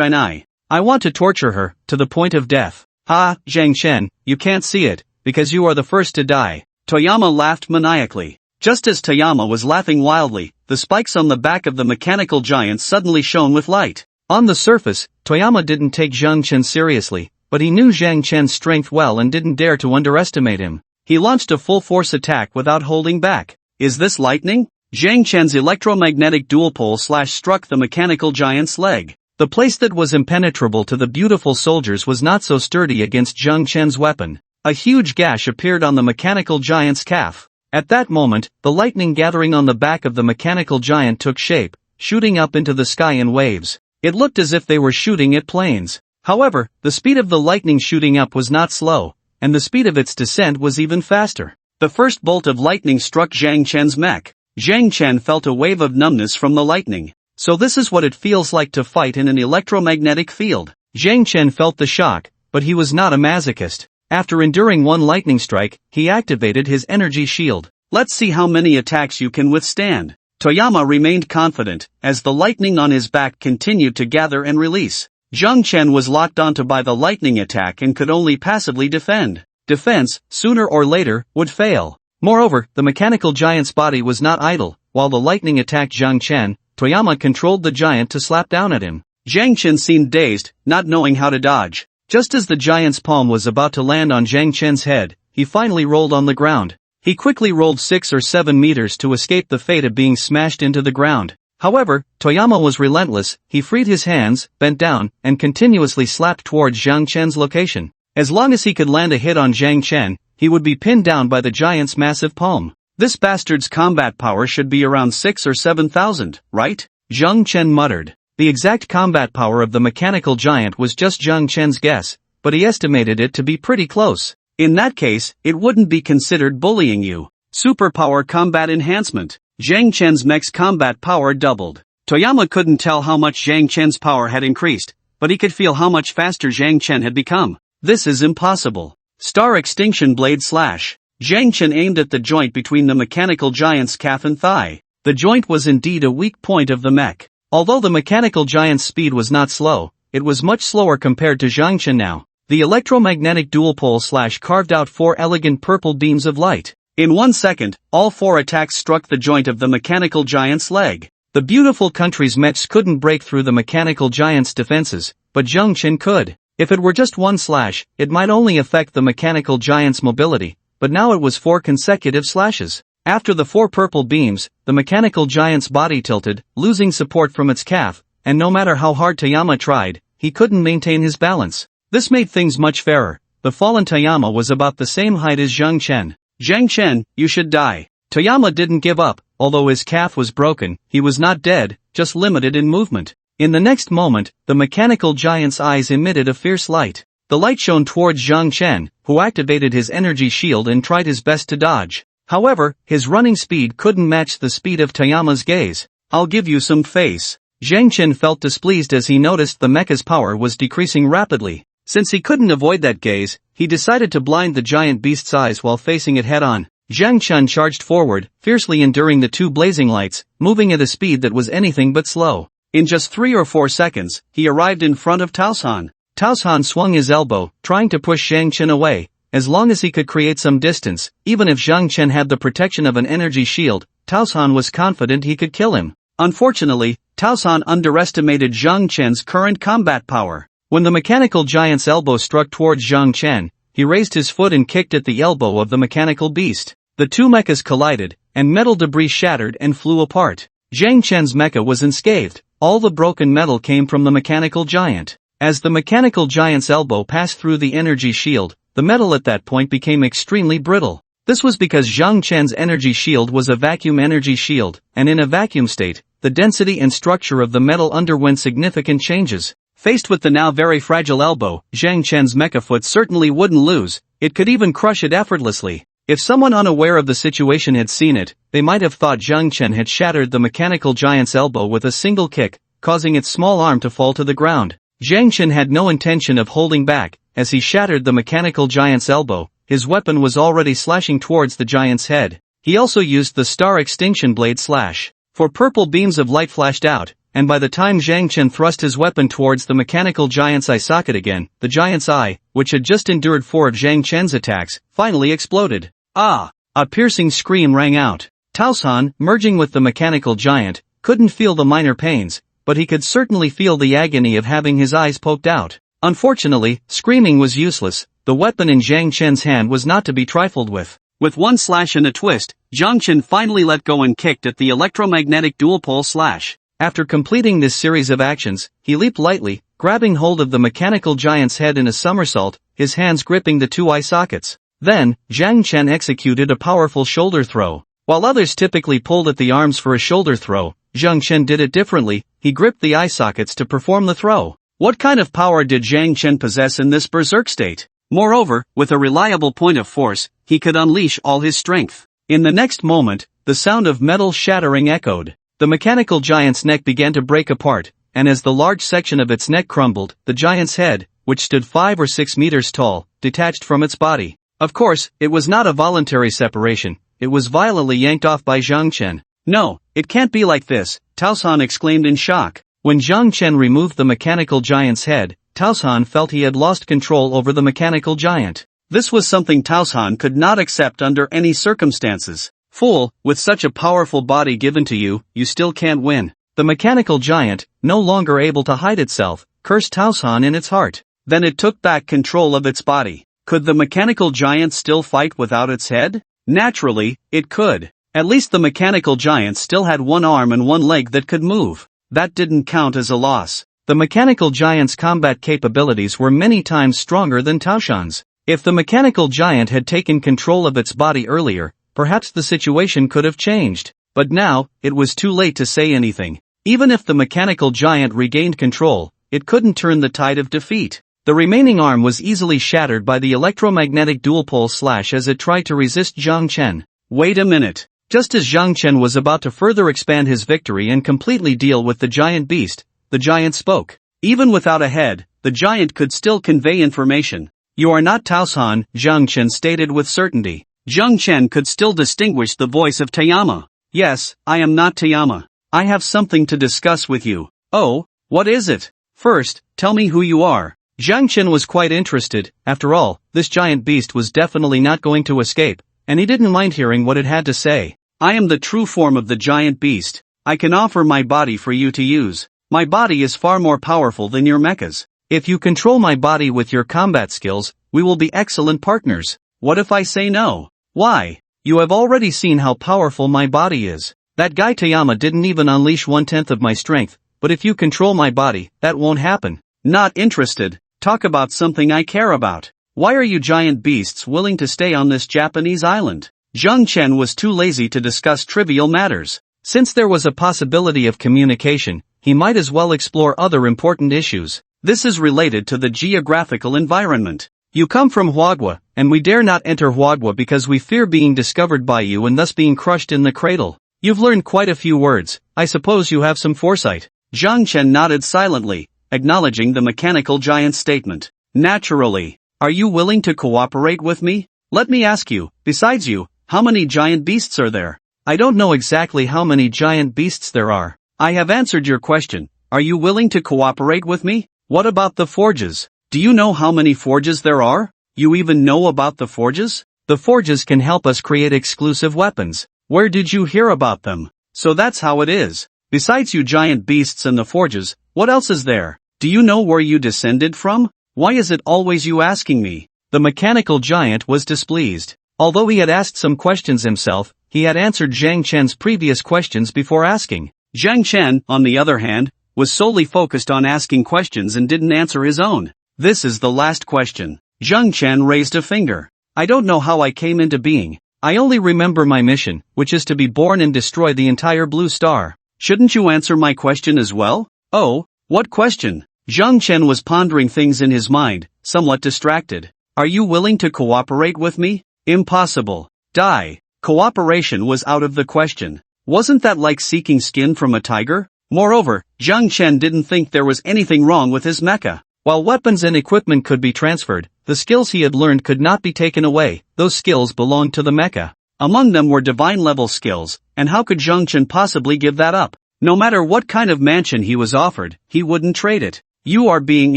I want to torture her, to the point of death. Ha, Zhang Chen, you can't see it, because you are the first to die. Toyama laughed maniacally. Just as Toyama was laughing wildly, the spikes on the back of the mechanical giant suddenly shone with light. On the surface, Toyama didn't take Zhang Chen seriously, but he knew Zhang Chen's strength well and didn't dare to underestimate him. He launched a full-force attack without holding back. Is this lightning? Zhang Chen's electromagnetic dual-pole slash struck the mechanical giant's leg. The place that was impenetrable to the beautiful soldiers was not so sturdy against Zhang Chen's weapon. A huge gash appeared on the mechanical giant's calf. At that moment, the lightning gathering on the back of the mechanical giant took shape, shooting up into the sky in waves. It looked as if they were shooting at planes. However, the speed of the lightning shooting up was not slow, and the speed of its descent was even faster. The first bolt of lightning struck Zhang Chen's mech. Zhang Chen felt a wave of numbness from the lightning. So this is what it feels like to fight in an electromagnetic field. Zhang Chen felt the shock, but he was not a masochist. After enduring one lightning strike, he activated his energy shield. Let's see how many attacks you can withstand. Toyama remained confident, as the lightning on his back continued to gather and release. Zhang Chen was locked onto by the lightning attack and could only passively defend. Defense, sooner or later, would fail. Moreover, the mechanical giant's body was not idle. While the lightning attacked Zhang Chen, Toyama controlled the giant to slap down at him. Zhang Chen seemed dazed, not knowing how to dodge. Just as the giant's palm was about to land on Zhang Chen's head, he finally rolled on the ground. He quickly rolled 6 or 7 meters to escape the fate of being smashed into the ground. However, Toyama was relentless. He freed his hands, bent down, and continuously slapped towards Zhang Chen's location. As long as he could land a hit on Zhang Chen, he would be pinned down by the giant's massive palm. This bastard's combat power should be around 6 or 7,000, right? Zhang Chen muttered. The exact combat power of the mechanical giant was just Zhang Chen's guess, but he estimated it to be pretty close. In that case, it wouldn't be considered bullying you. Superpower combat enhancement. Zhang Chen's mech's combat power doubled. Toyama couldn't tell how much Zhang Chen's power had increased, but he could feel how much faster Zhang Chen had become. This is impossible. Star Extinction Blade Slash. Zhang Chen aimed at the joint between the mechanical giant's calf and thigh. The joint was indeed a weak point of the mech. Although the mechanical giant's speed was not slow, it was much slower compared to Zhang Chen now. The electromagnetic dual-pole slash carved out 4 elegant purple beams of light. In 1 second, all 4 attacks struck the joint of the mechanical giant's leg. The beautiful country's mechs couldn't break through the mechanical giant's defenses, but Zhang Chen could. If it were just 1 slash, it might only affect the mechanical giant's mobility, but now it was 4 consecutive slashes. After the 4 purple beams, the mechanical giant's body tilted, losing support from its calf, and no matter how hard Tayama tried, he couldn't maintain his balance. This made things much fairer. The fallen Tayama was about the same height as Zhang Chen. Zhang Chen, you should die. Tayama didn't give up. Although his calf was broken, he was not dead, just limited in movement. In the next moment, the mechanical giant's eyes emitted a fierce light. The light shone towards Zhang Chen, who activated his energy shield and tried his best to dodge. However, his running speed couldn't match the speed of Tayama's gaze. I'll give you some face. Zhang Chen felt displeased as he noticed the mecha's power was decreasing rapidly. Since he couldn't avoid that gaze, he decided to blind the giant beast's eyes while facing it head-on. Zhang Chen charged forward, fiercely enduring the 2 blazing lights, moving at a speed that was anything but slow. In just 3 or 4 seconds, he arrived in front of Taosan. Taosan swung his elbow, trying to push Zhang Chen away. As long as he could create some distance, even if Zhang Chen had the protection of an energy shield, Taosan was confident he could kill him. Unfortunately, Taosan underestimated Zhang Chen's current combat power. When the mechanical giant's elbow struck towards Zhang Chen, he raised his foot and kicked at the elbow of the mechanical beast. The 2 mechas collided, and metal debris shattered and flew apart. Zhang Chen's mecha was unscathed. All the broken metal came from the mechanical giant. As the mechanical giant's elbow passed through the energy shield, the metal at that point became extremely brittle. This was because Zhang Chen's energy shield was a vacuum energy shield, and in a vacuum state, the density and structure of the metal underwent significant changes. Faced with the now very fragile elbow, Zhang Chen's mecha foot certainly wouldn't lose. It could even crush it effortlessly. If someone unaware of the situation had seen it, they might have thought Zhang Chen had shattered the mechanical giant's elbow with a single kick, causing its small arm to fall to the ground. Zhang Chen had no intention of holding back. As he shattered the mechanical giant's elbow, his weapon was already slashing towards the giant's head. He also used the star extinction blade slash. 4 purple beams of light flashed out, and by the time Zhang Chen thrust his weapon towards the mechanical giant's eye socket again, the giant's eye, which had just endured 4 of Zhang Chen's attacks, finally exploded. Ah! A piercing scream rang out. Taosan, merging with the mechanical giant, couldn't feel the minor pains, but he could certainly feel the agony of having his eyes poked out. Unfortunately, screaming was useless. The weapon in Zhang Chen's hand was not to be trifled with. With 1 slash and a twist, Zhang Chen finally let go and kicked at the electromagnetic dual-pole slash. After completing this series of actions, he leaped lightly, grabbing hold of the mechanical giant's head in a somersault, his hands gripping the 2 eye sockets. Then, Zhang Chen executed a powerful shoulder throw. While others typically pulled at the arms for a shoulder throw, Zhang Chen did it differently. He gripped the eye sockets to perform the throw. What kind of power did Zhang Chen possess in this berserk state? Moreover, with a reliable point of force, he could unleash all his strength. In the next moment, the sound of metal shattering echoed. The mechanical giant's neck began to break apart, and as the large section of its neck crumbled, the giant's head, which stood 5 or 6 meters tall, detached from its body. Of course, it was not a voluntary separation. It was violently yanked off by Zhang Chen. No, it can't be like this, Taosan exclaimed in shock. When Zhang Chen removed the mechanical giant's head, Taosan felt he had lost control over the mechanical giant. This was something Taosan could not accept under any circumstances. Fool, with such a powerful body given to you, you still can't win. The mechanical giant, no longer able to hide itself, cursed Taosan in its heart. Then it took back control of its body. Could the mechanical giant still fight without its head? Naturally, it could. At least the mechanical giant still had 1 arm and 1 leg that could move. That didn't count as a loss. The mechanical giant's combat capabilities were many times stronger than Taosan's. If the mechanical giant had taken control of its body earlier, perhaps the situation could have changed. But now, it was too late to say anything. Even if the mechanical giant regained control, it couldn't turn the tide of defeat. The remaining arm was easily shattered by the electromagnetic dual-pole slash as it tried to resist Zhang Chen. Wait a minute. Just as Zhang Chen was about to further expand his victory and completely deal with the giant beast, the giant spoke. Even without a head, the giant could still convey information. You are not Taosan, Zhang Chen stated with certainty. Zhang Chen could still distinguish the voice of Tayama. Yes, I am not Tayama. I have something to discuss with you. Oh, what is it? First, tell me who you are. Jiang Chen was quite interested. After all, this giant beast was definitely not going to escape, and he didn't mind hearing what it had to say. I am the true form of the giant beast. I can offer my body for you to use. My body is far more powerful than your mechas. If you control my body with your combat skills, we will be excellent partners. What if I say no? Why? You have already seen how powerful my body is. That guy Tayama didn't even unleash 1/10 of my strength, but if you control my body, that won't happen. Not interested. Talk about something I care about. Why are you giant beasts willing to stay on this Japanese island? Jiang Chen was too lazy to discuss trivial matters. Since there was a possibility of communication, he might as well explore other important issues. This is related to the geographical environment. You come from Huagua, and we dare not enter Huagua because we fear being discovered by you and thus being crushed in the cradle. You've learned quite a few words. I suppose you have some foresight. Jiang Chen nodded silently, acknowledging the mechanical giant's statement. Naturally. Are you willing to cooperate with me? Let me ask you, besides you, how many giant beasts are there? I don't know exactly how many giant beasts there are. I have answered your question. Are you willing to cooperate with me? What about the forges? Do you know how many forges there are? You even know about the forges? The forges can help us create exclusive weapons. Where did you hear about them? So that's how it is. Besides you giant beasts and the forges, what else is there? Do you know where you descended from? Why is it always you asking me? The mechanical giant was displeased. Although he had asked some questions himself, he had answered Jiang Chen's previous questions before asking. Jiang Chen, on the other hand, was solely focused on asking questions and didn't answer his own. This is the last question. Jiang Chen raised a finger. I don't know how I came into being. I only remember my mission, which is to be born and destroy the entire blue star. Shouldn't you answer my question as well? Oh, what question? Jiang Chen was pondering things in his mind, somewhat distracted. Are you willing to cooperate with me? Impossible. Die. Cooperation was out of the question. Wasn't that like seeking skin from a tiger? Moreover, Jiang Chen didn't think there was anything wrong with his mecha. While weapons and equipment could be transferred, the skills he had learned could not be taken away. Those skills belonged to the mecha. Among them were divine-level skills, and how could Jiang Chen possibly give that up? No matter what kind of mansion he was offered, he wouldn't trade it. You are being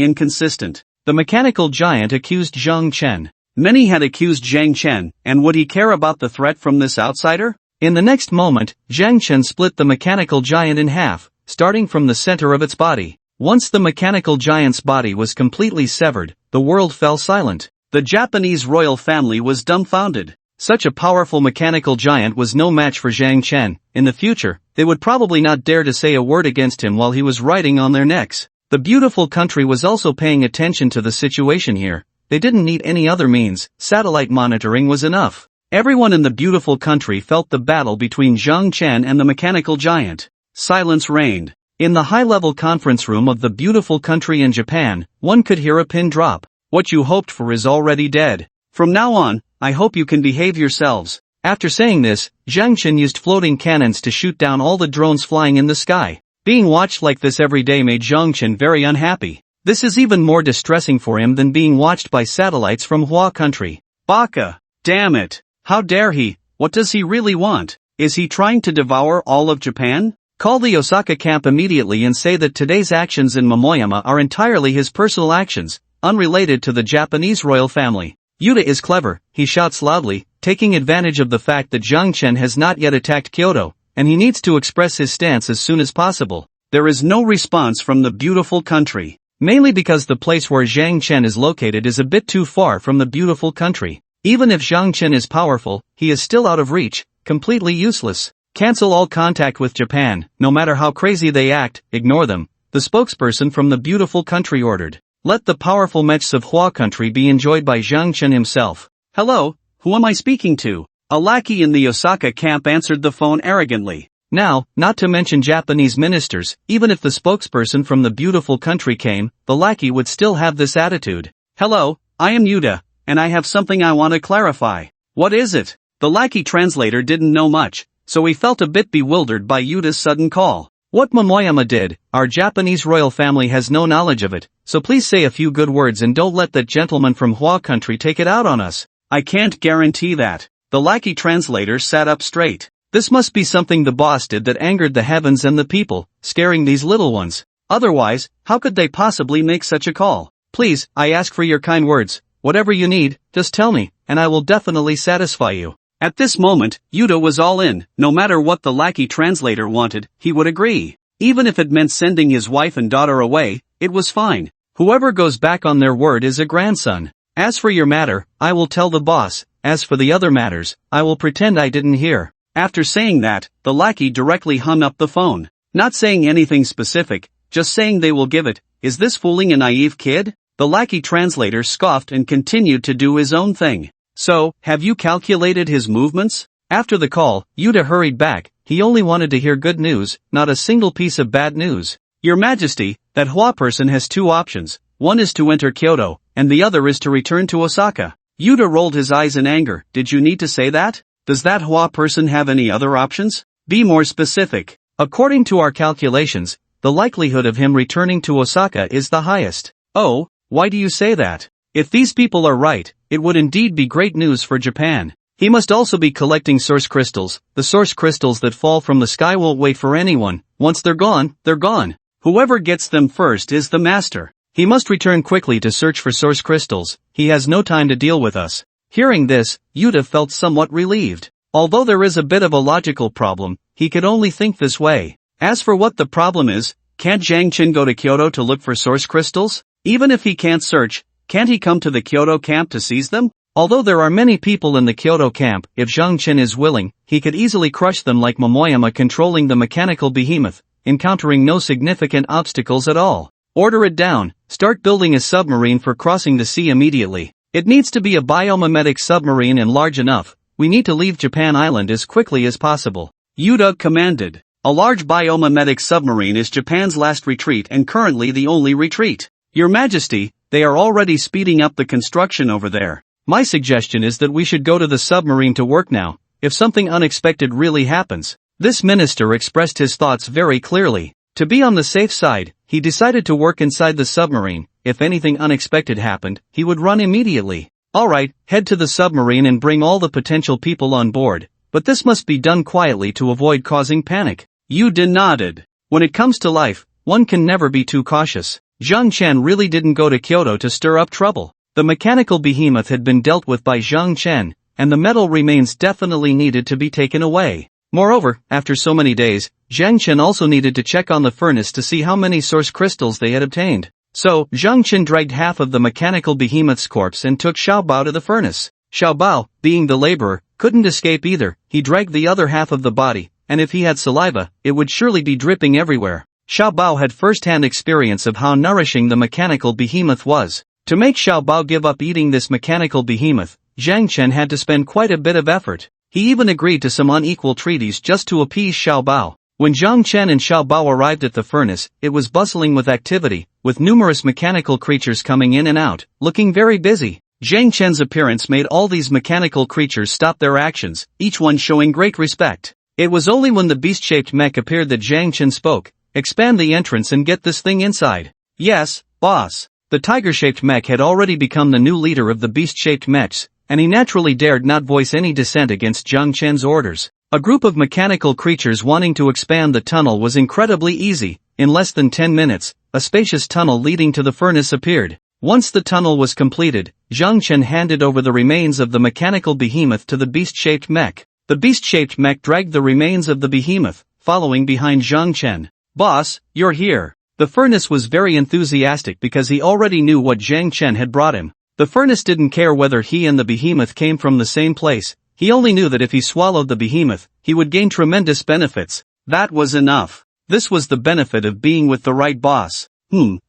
inconsistent. The mechanical giant accused Jiang Chen. Many had accused Jiang Chen, and would he care about the threat from this outsider? In the next moment, Jiang Chen split the mechanical giant in half, starting from the center of its body. Once the mechanical giant's body was completely severed, the world fell silent. The Japanese royal family was dumbfounded. Such a powerful mechanical giant was no match for Jiang Chen. In the future, they would probably not dare to say a word against him while he was riding on their necks. The beautiful country was also paying attention to the situation here. They didn't need any other means. Satellite monitoring was enough. Everyone in the beautiful country felt the battle between Jiang Chen and the mechanical giant. Silence reigned. In the high-level conference room of the beautiful country in Japan, one could hear a pin drop. What you hoped for is already dead. From now on, I hope you can behave yourselves. After saying this, Jiang Chen used floating cannons to shoot down all the drones flying in the sky. Being watched like this every day made Jiang Chen very unhappy. This is even more distressing for him than being watched by satellites from Hua country. Baka! Damn it! How dare he? What does he really want? Is he trying to devour all of Japan? Call the Osaka camp immediately and say that today's actions in Momoyama are entirely his personal actions, unrelated to the Japanese royal family. Yuta is clever, he shouts loudly, taking advantage of the fact that Jiang Chen has not yet attacked Kyoto, and he needs to express his stance as soon as possible. There is no response from the beautiful country. Mainly because the place where Jiang Chen is located is a bit too far from the beautiful country. Even if Jiang Chen is powerful, he is still out of reach, completely useless. Cancel all contact with Japan, no matter how crazy they act, ignore them, the spokesperson from the beautiful country ordered. Let the powerful mechs of Hua country be enjoyed by Jiang Chen himself. Hello, who am I speaking to? A lackey in the Osaka camp answered the phone arrogantly. Now, not to mention Japanese ministers, even if the spokesperson from the beautiful country came, the lackey would still have this attitude. Hello, I am Yuta, and I have something I want to clarify. What is it? The lackey translator didn't know much, so he felt a bit bewildered by Yuta's sudden call. What Momoyama did, our Japanese royal family has no knowledge of it, so please say a few good words and don't let that gentleman from Hua country take it out on us. I can't guarantee that. The lackey translator sat up straight. This must be something the boss did that angered the heavens and the people, scaring these little ones. Otherwise, how could they possibly make such a call? Please, I ask for your kind words. Whatever you need, just tell me, and I will definitely satisfy you. At this moment, Yuta was all in. No matter what the lackey translator wanted, he would agree. Even if it meant sending his wife and daughter away, it was fine. Whoever goes back on their word is a grandson. As for your matter, I will tell the boss. As for the other matters, I will pretend I didn't hear. After saying that, the lackey directly hung up the phone. Not saying anything specific, just saying they will give it. Is this fooling a naive kid? The lackey translator scoffed and continued to do his own thing. So, have you calculated his movements? After the call, Yuta hurried back. He only wanted to hear good news, not a single piece of bad news. Your Majesty, that Hua person has two options. One is to enter Kyoto, and the other is to return to Osaka. Yuta rolled his eyes in anger. Did you need to say that? Does that Hua person have any other options? Be more specific. According to our calculations, the likelihood of him returning to Osaka is the highest. Oh, why do you say that? If these people are right, it would indeed be great news for Japan. He must also be collecting source crystals. The source crystals that fall from the sky won't wait for anyone. Once they're gone, they're gone. Whoever gets them first is the master. He must return quickly to search for source crystals. He has no time to deal with us. Hearing this, Yuta felt somewhat relieved. Although there is a bit of a logical problem, he could only think this way. As for what the problem is, can't Zhang Chen go to Kyoto to look for source crystals? Even if he can't search, can't he come to the Kyoto camp to seize them? Although there are many people in the Kyoto camp, if Zhang Chen is willing, he could easily crush them like Momoyama controlling the mechanical behemoth, encountering no significant obstacles at all. Order it down, start building a submarine for crossing the sea immediately. It needs to be a biomimetic submarine and large enough. We need to leave Japan Island as quickly as possible. Yuta commanded. A large biomimetic submarine is Japan's last retreat and currently the only retreat. Your Majesty, they are already speeding up the construction over there. My suggestion is that we should go to the submarine to work now, if something unexpected really happens. This minister expressed his thoughts very clearly. To be on the safe side, he decided to work inside the submarine. If anything unexpected happened, he would run immediately. Alright, head to the submarine and bring all the potential people on board, but this must be done quietly to avoid causing panic. Yuta nodded. When it comes to life, one can never be too cautious. Zhang Chen really didn't go to Kyoto to stir up trouble. The mechanical behemoth had been dealt with by Zhang Chen, and the metal remains definitely needed to be taken away. Moreover, after so many days, Zhang Chen also needed to check on the furnace to see how many source crystals they had obtained. So, Zhang Chen dragged half of the mechanical behemoth's corpse and took Xiao Bao to the furnace. Xiao Bao, being the laborer, couldn't escape either. He dragged the other half of the body, and if he had saliva, it would surely be dripping everywhere. Xiao Bao had first-hand experience of how nourishing the mechanical behemoth was. To make Xiao Bao give up eating this mechanical behemoth, Zhang Chen had to spend quite a bit of effort. He even agreed to some unequal treaties just to appease Xiao Bao. When Zhang Chen and Xiao Bao arrived at the furnace, it was bustling with activity, with numerous mechanical creatures coming in and out, looking very busy. Zhang Chen's appearance made all these mechanical creatures stop their actions, each one showing great respect. It was only when the beast-shaped mech appeared that Zhang Chen spoke. Expand the entrance and get this thing inside. Yes, boss. The tiger-shaped mech had already become the new leader of the beast-shaped mechs, and he naturally dared not voice any dissent against Zhang Chen's orders. A group of mechanical creatures wanting to expand the tunnel was incredibly easy. In less than 10 minutes, a spacious tunnel leading to the furnace appeared. Once the tunnel was completed, Zhang Chen handed over the remains of the mechanical behemoth to the beast-shaped mech. The beast-shaped mech dragged the remains of the behemoth, following behind Zhang Chen. Boss, you're here. The furnace was very enthusiastic because he already knew what Zhang Chen had brought him. The furnace didn't care whether he and the behemoth came from the same place. He only knew that if he swallowed the behemoth, he would gain tremendous benefits. That was enough. This was the benefit of being with the right boss.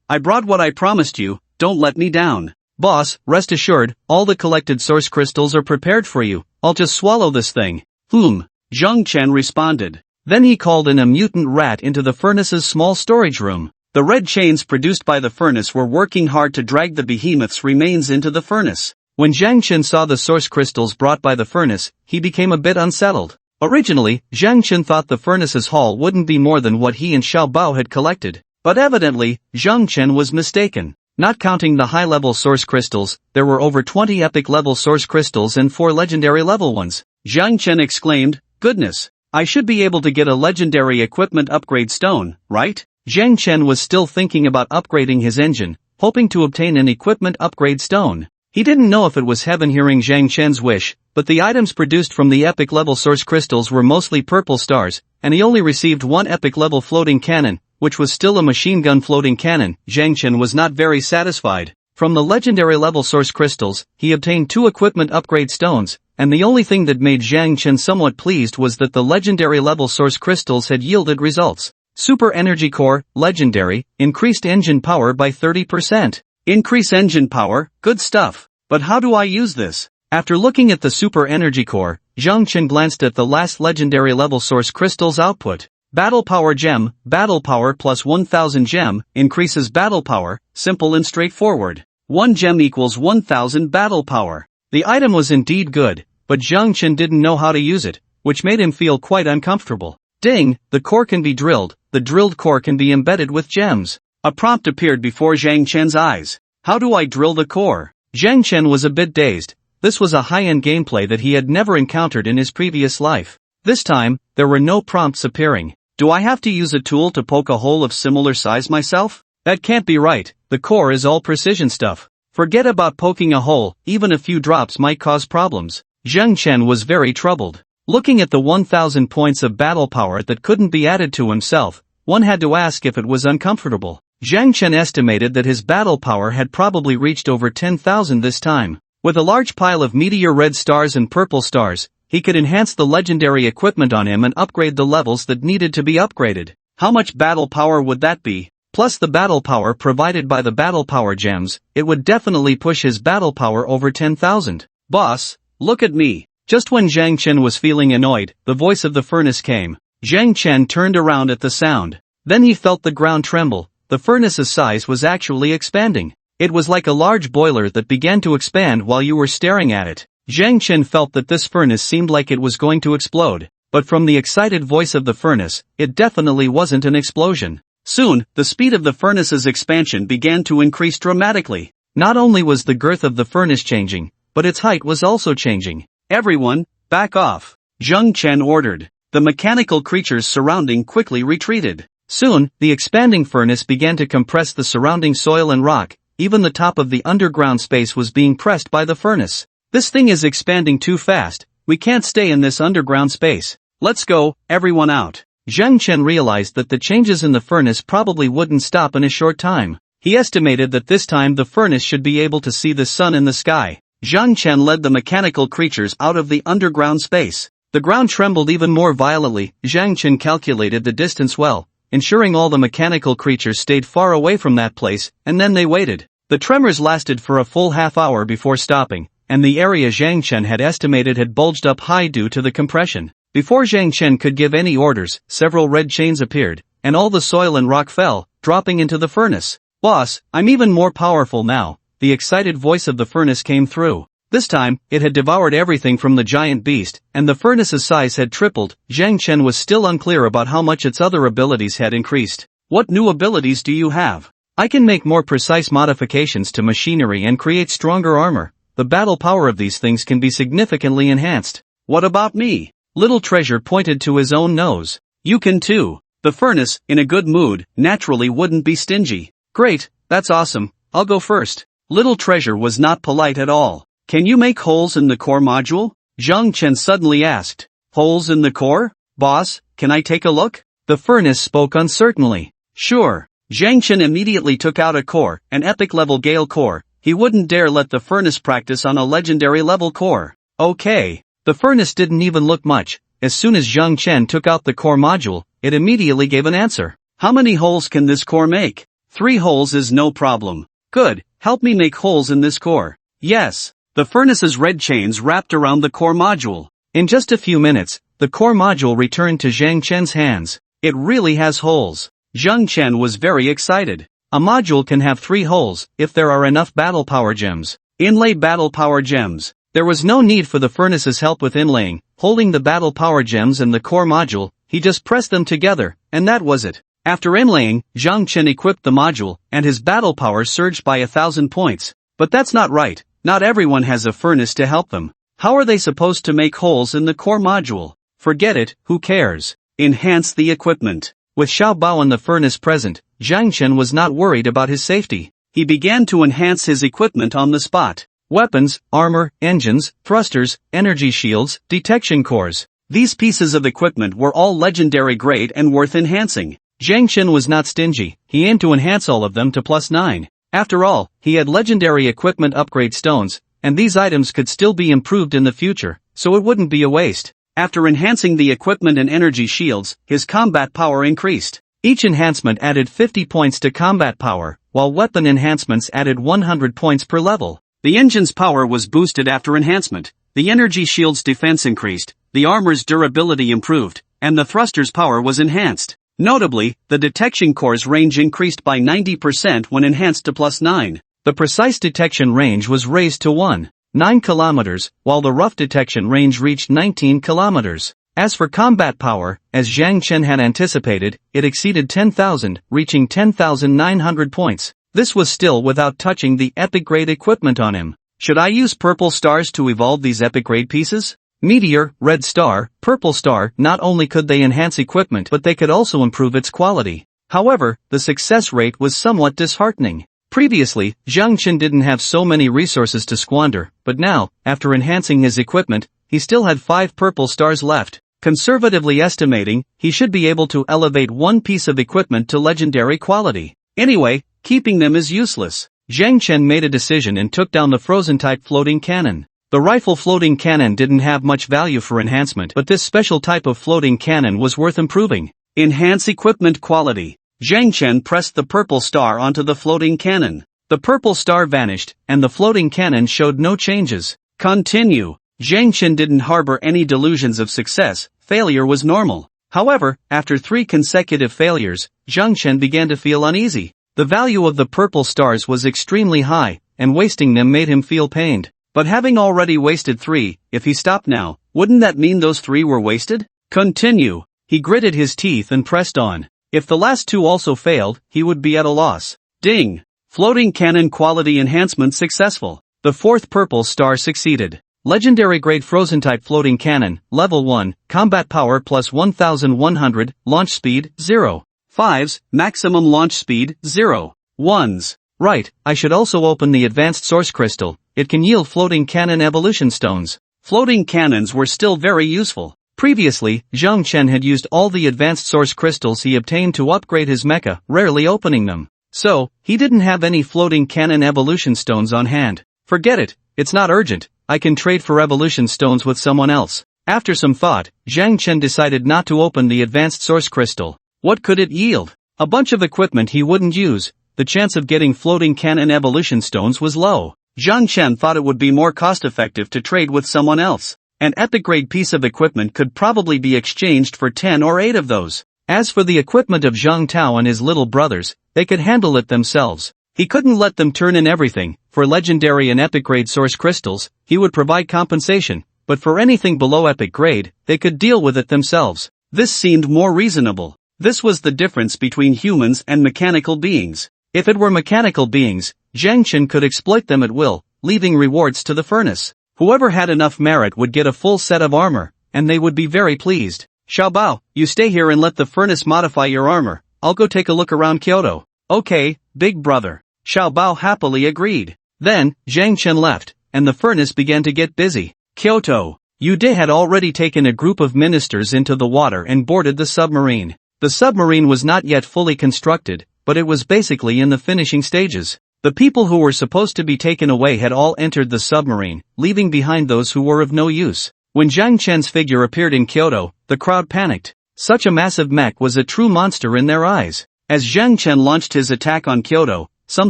I brought what I promised you, don't let me down. Boss, rest assured, all the collected source crystals are prepared for you. I'll just swallow this thing. Zhang Chen responded. Then he called in a mutant rat into the furnace's small storage room. The red chains produced by the furnace were working hard to drag the behemoth's remains into the furnace. When Zhang Chen saw the source crystals brought by the furnace, he became a bit unsettled. Originally, Zhang Chen thought the furnace's haul wouldn't be more than what he and Xiao Bao had collected. But evidently, Zhang Chen was mistaken. Not counting the high-level source crystals, there were over 20 epic-level source crystals and 4 legendary-level ones. Zhang Chen exclaimed, "Goodness! I should be able to get a legendary equipment upgrade stone, right? Zhang Chen was still thinking about upgrading his engine, hoping to obtain an equipment upgrade stone. He didn't know if it was heaven hearing Zhang Chen's wish, but the items produced from the epic level source crystals were mostly purple stars, and he only received one epic level floating cannon, which was still a machine gun floating cannon. Zhang Chen was not very satisfied. From the legendary level source crystals, he obtained 2 equipment upgrade stones, and the only thing that made Zhang Chen somewhat pleased was that the legendary level source crystals had yielded results. Super Energy Core, Legendary, increased engine power by 30%. Increase engine power, good stuff. But how do I use this? After looking at the Super Energy Core, Zhang Chen glanced at the last legendary level source crystal's output. Battle Power Gem, Battle Power plus 1000 gem, increases battle power, simple and straightforward. 1 gem equals 1000 battle power. The item was indeed good, but Zhang Chen didn't know how to use it, which made him feel quite uncomfortable. Ding, the core can be drilled, the drilled core can be embedded with gems. A prompt appeared before Zhang Chen's eyes. How do I drill the core? Zhang Chen was a bit dazed. This was a high-end gameplay that he had never encountered in his previous life. This time, there were no prompts appearing. Do I have to use a tool to poke a hole of similar size myself? That can't be right, the core is all precision stuff. Forget about poking a hole, even a few drops might cause problems. Zhang Chen was very troubled. Looking at the 1000 points of battle power that couldn't be added to himself, one had to ask if it was uncomfortable. Zhang Chen estimated that his battle power had probably reached over 10,000 this time. With a large pile of meteor red stars and purple stars, he could enhance the legendary equipment on him and upgrade the levels that needed to be upgraded. How much battle power would that be? Plus the battle power provided by the battle power gems, it would definitely push his battle power over 10,000. Boss, look at me. Just when Zhang Chen was feeling annoyed, the voice of the furnace came. Zhang Chen turned around at the sound. Then he felt the ground tremble. The furnace's size was actually expanding. It was like a large boiler that began to expand while you were staring at it. Zhang Chen felt that this furnace seemed like it was going to explode. But from the excited voice of the furnace, it definitely wasn't an explosion. Soon, the speed of the furnace's expansion began to increase dramatically. Not only was the girth of the furnace changing, but its height was also changing. Everyone, back off, Zhang Chen ordered. The mechanical creatures surrounding quickly retreated. Soon, the expanding furnace began to compress the surrounding soil and rock. Even the top of the underground space was being pressed by the furnace. This thing is expanding too fast. We can't stay in this underground space. Let's go, everyone out. Zhang Chen realized that the changes in the furnace probably wouldn't stop in a short time. He estimated that this time the furnace should be able to see the sun in the sky. Zhang Chen led the mechanical creatures out of the underground space. The ground trembled even more violently. Zhang Chen calculated the distance well, ensuring all the mechanical creatures stayed far away from that place, and then they waited. The tremors lasted for a full half hour before stopping, and the area Zhang Chen had estimated had bulged up high due to the compression. Before Zhang Chen could give any orders, several red chains appeared, and all the soil and rock fell, dropping into the furnace. Boss, I'm even more powerful now. The excited voice of the furnace came through. This time, it had devoured everything from the giant beast, and the furnace's size had tripled. Zhang Chen was still unclear about how much its other abilities had increased. What new abilities do you have? I can make more precise modifications to machinery and create stronger armor. The battle power of these things can be significantly enhanced. What about me? Little Treasure pointed to his own nose. You can too. The furnace, in a good mood, naturally wouldn't be stingy. Great, that's awesome. I'll go first. Little Treasure was not polite at all. Can you make holes in the core module? Zhang Chen suddenly asked. Holes in the core? Boss, can I take a look? The furnace spoke uncertainly. Sure. Zhang Chen immediately took out a core, an epic level Gale core. He wouldn't dare let the furnace practice on a legendary level core. Okay. The furnace didn't even look much. As soon as Zhang Chen took out the core module, it immediately gave an answer. How many holes can this core make? 3 holes is no problem. Good, help me make holes in this core. Yes. The furnace's red chains wrapped around the core module. In just a few minutes, the core module returned to Zhang Chen's hands. It really has holes. Zhang Chen was very excited. A module can have 3 holes, if there are enough battle power gems. Inlay battle power gems. There was no need for the furnace's help with inlaying. Holding the battle power gems and the core module, he just pressed them together, and that was it. After inlaying, Zhang Chen equipped the module, and his battle power surged by 1,000 points. But that's not right. Not everyone has a furnace to help them. How are they supposed to make holes in the core module? Forget it, who cares? Enhance the equipment. With Xiao Bao and the furnace present, Zhang Chen was not worried about his safety. He began to enhance his equipment on the spot. Weapons, armor, engines, thrusters, energy shields, detection cores. These pieces of equipment were all legendary grade and worth enhancing. Zhang Chen was not stingy, he aimed to enhance all of them to +9. After all, he had legendary equipment upgrade stones, and these items could still be improved in the future, so it wouldn't be a waste. After enhancing the equipment and energy shields, his combat power increased. Each enhancement added 50 points to combat power, while weapon enhancements added 100 points per level. The engine's power was boosted after enhancement, the energy shield's defense increased, the armor's durability improved, and the thruster's power was enhanced. Notably, the detection core's range increased by 90% when enhanced to +9. The precise detection range was raised to 1.9 kilometers, while the rough detection range reached 19 kilometers. As for combat power, as Zhang Chen had anticipated, it exceeded 10,000, reaching 10,900 points. This was still without touching the epic grade equipment on him. Should I use purple stars to evolve these epic grade pieces? Meteor, red star, purple star, not only could they enhance equipment but they could also improve its quality. However, the success rate was somewhat disheartening. Previously, Zhang Chen didn't have so many resources to squander, but now, after enhancing his equipment, he still had 5 purple stars left. Conservatively estimating, he should be able to elevate one piece of equipment to legendary quality. Anyway, keeping them is useless. Zhang Chen made a decision and took down the frozen-type floating cannon. The rifle floating cannon didn't have much value for enhancement, but this special type of floating cannon was worth improving. Enhance equipment quality. Zhang Chen pressed the purple star onto the floating cannon. The purple star vanished, and the floating cannon showed no changes. Continue. Zhang Chen didn't harbor any delusions of success, failure was normal. However, after 3 consecutive failures, Zhang Chen began to feel uneasy. The value of the purple stars was extremely high, and wasting them made him feel pained. But having already wasted 3, if he stopped now, wouldn't that mean those 3 were wasted? Continue. He gritted his teeth and pressed on. If the last 2 also failed, he would be at a loss. Ding! Floating cannon quality enhancement successful. The 4th purple star succeeded. Legendary grade frozen type floating cannon, level 1, combat power plus 1100, launch speed, 0. 5s, maximum launch speed, 0. 1s. Right, I should also open the advanced source crystal, it can yield floating cannon evolution stones. Floating cannons were still very useful. Previously, Zhang Chen had used all the advanced source crystals he obtained to upgrade his mecha, rarely opening them. So, he didn't have any floating cannon evolution stones on hand. Forget it, it's not urgent, I can trade for evolution stones with someone else. After some thought, Zhang Chen decided not to open the advanced source crystal. What could it yield? A bunch of equipment he wouldn't use. The chance of getting floating cannon evolution stones was low. Zhang Chen thought it would be more cost-effective to trade with someone else. An epic-grade piece of equipment could probably be exchanged for 10 or 8 of those. As for the equipment of Zhang Tao and his little brothers, they could handle it themselves. He couldn't let them turn in everything. For legendary and epic-grade source crystals, he would provide compensation, but for anything below epic grade, they could deal with it themselves. This seemed more reasonable. This was the difference between humans and mechanical beings. If it were mechanical beings, Zhang Chen could exploit them at will, leaving rewards to the furnace. Whoever had enough merit would get a full set of armor, and they would be very pleased. Xiao Bao, you stay here and let the furnace modify your armor. I'll go take a look around Kyoto. Okay, big brother. Xiao Bao happily agreed. Then, Zhang Chen left, and the furnace began to get busy. Kyoto. Yude had already taken a group of ministers into the water and boarded the submarine. The submarine was not yet fully constructed, but it was basically in the finishing stages. The people who were supposed to be taken away had all entered the submarine, leaving behind those who were of no use. When Zhang Chen's figure appeared in Kyoto, the crowd panicked. Such a massive mech was a true monster in their eyes. As Zhang Chen launched his attack on Kyoto, some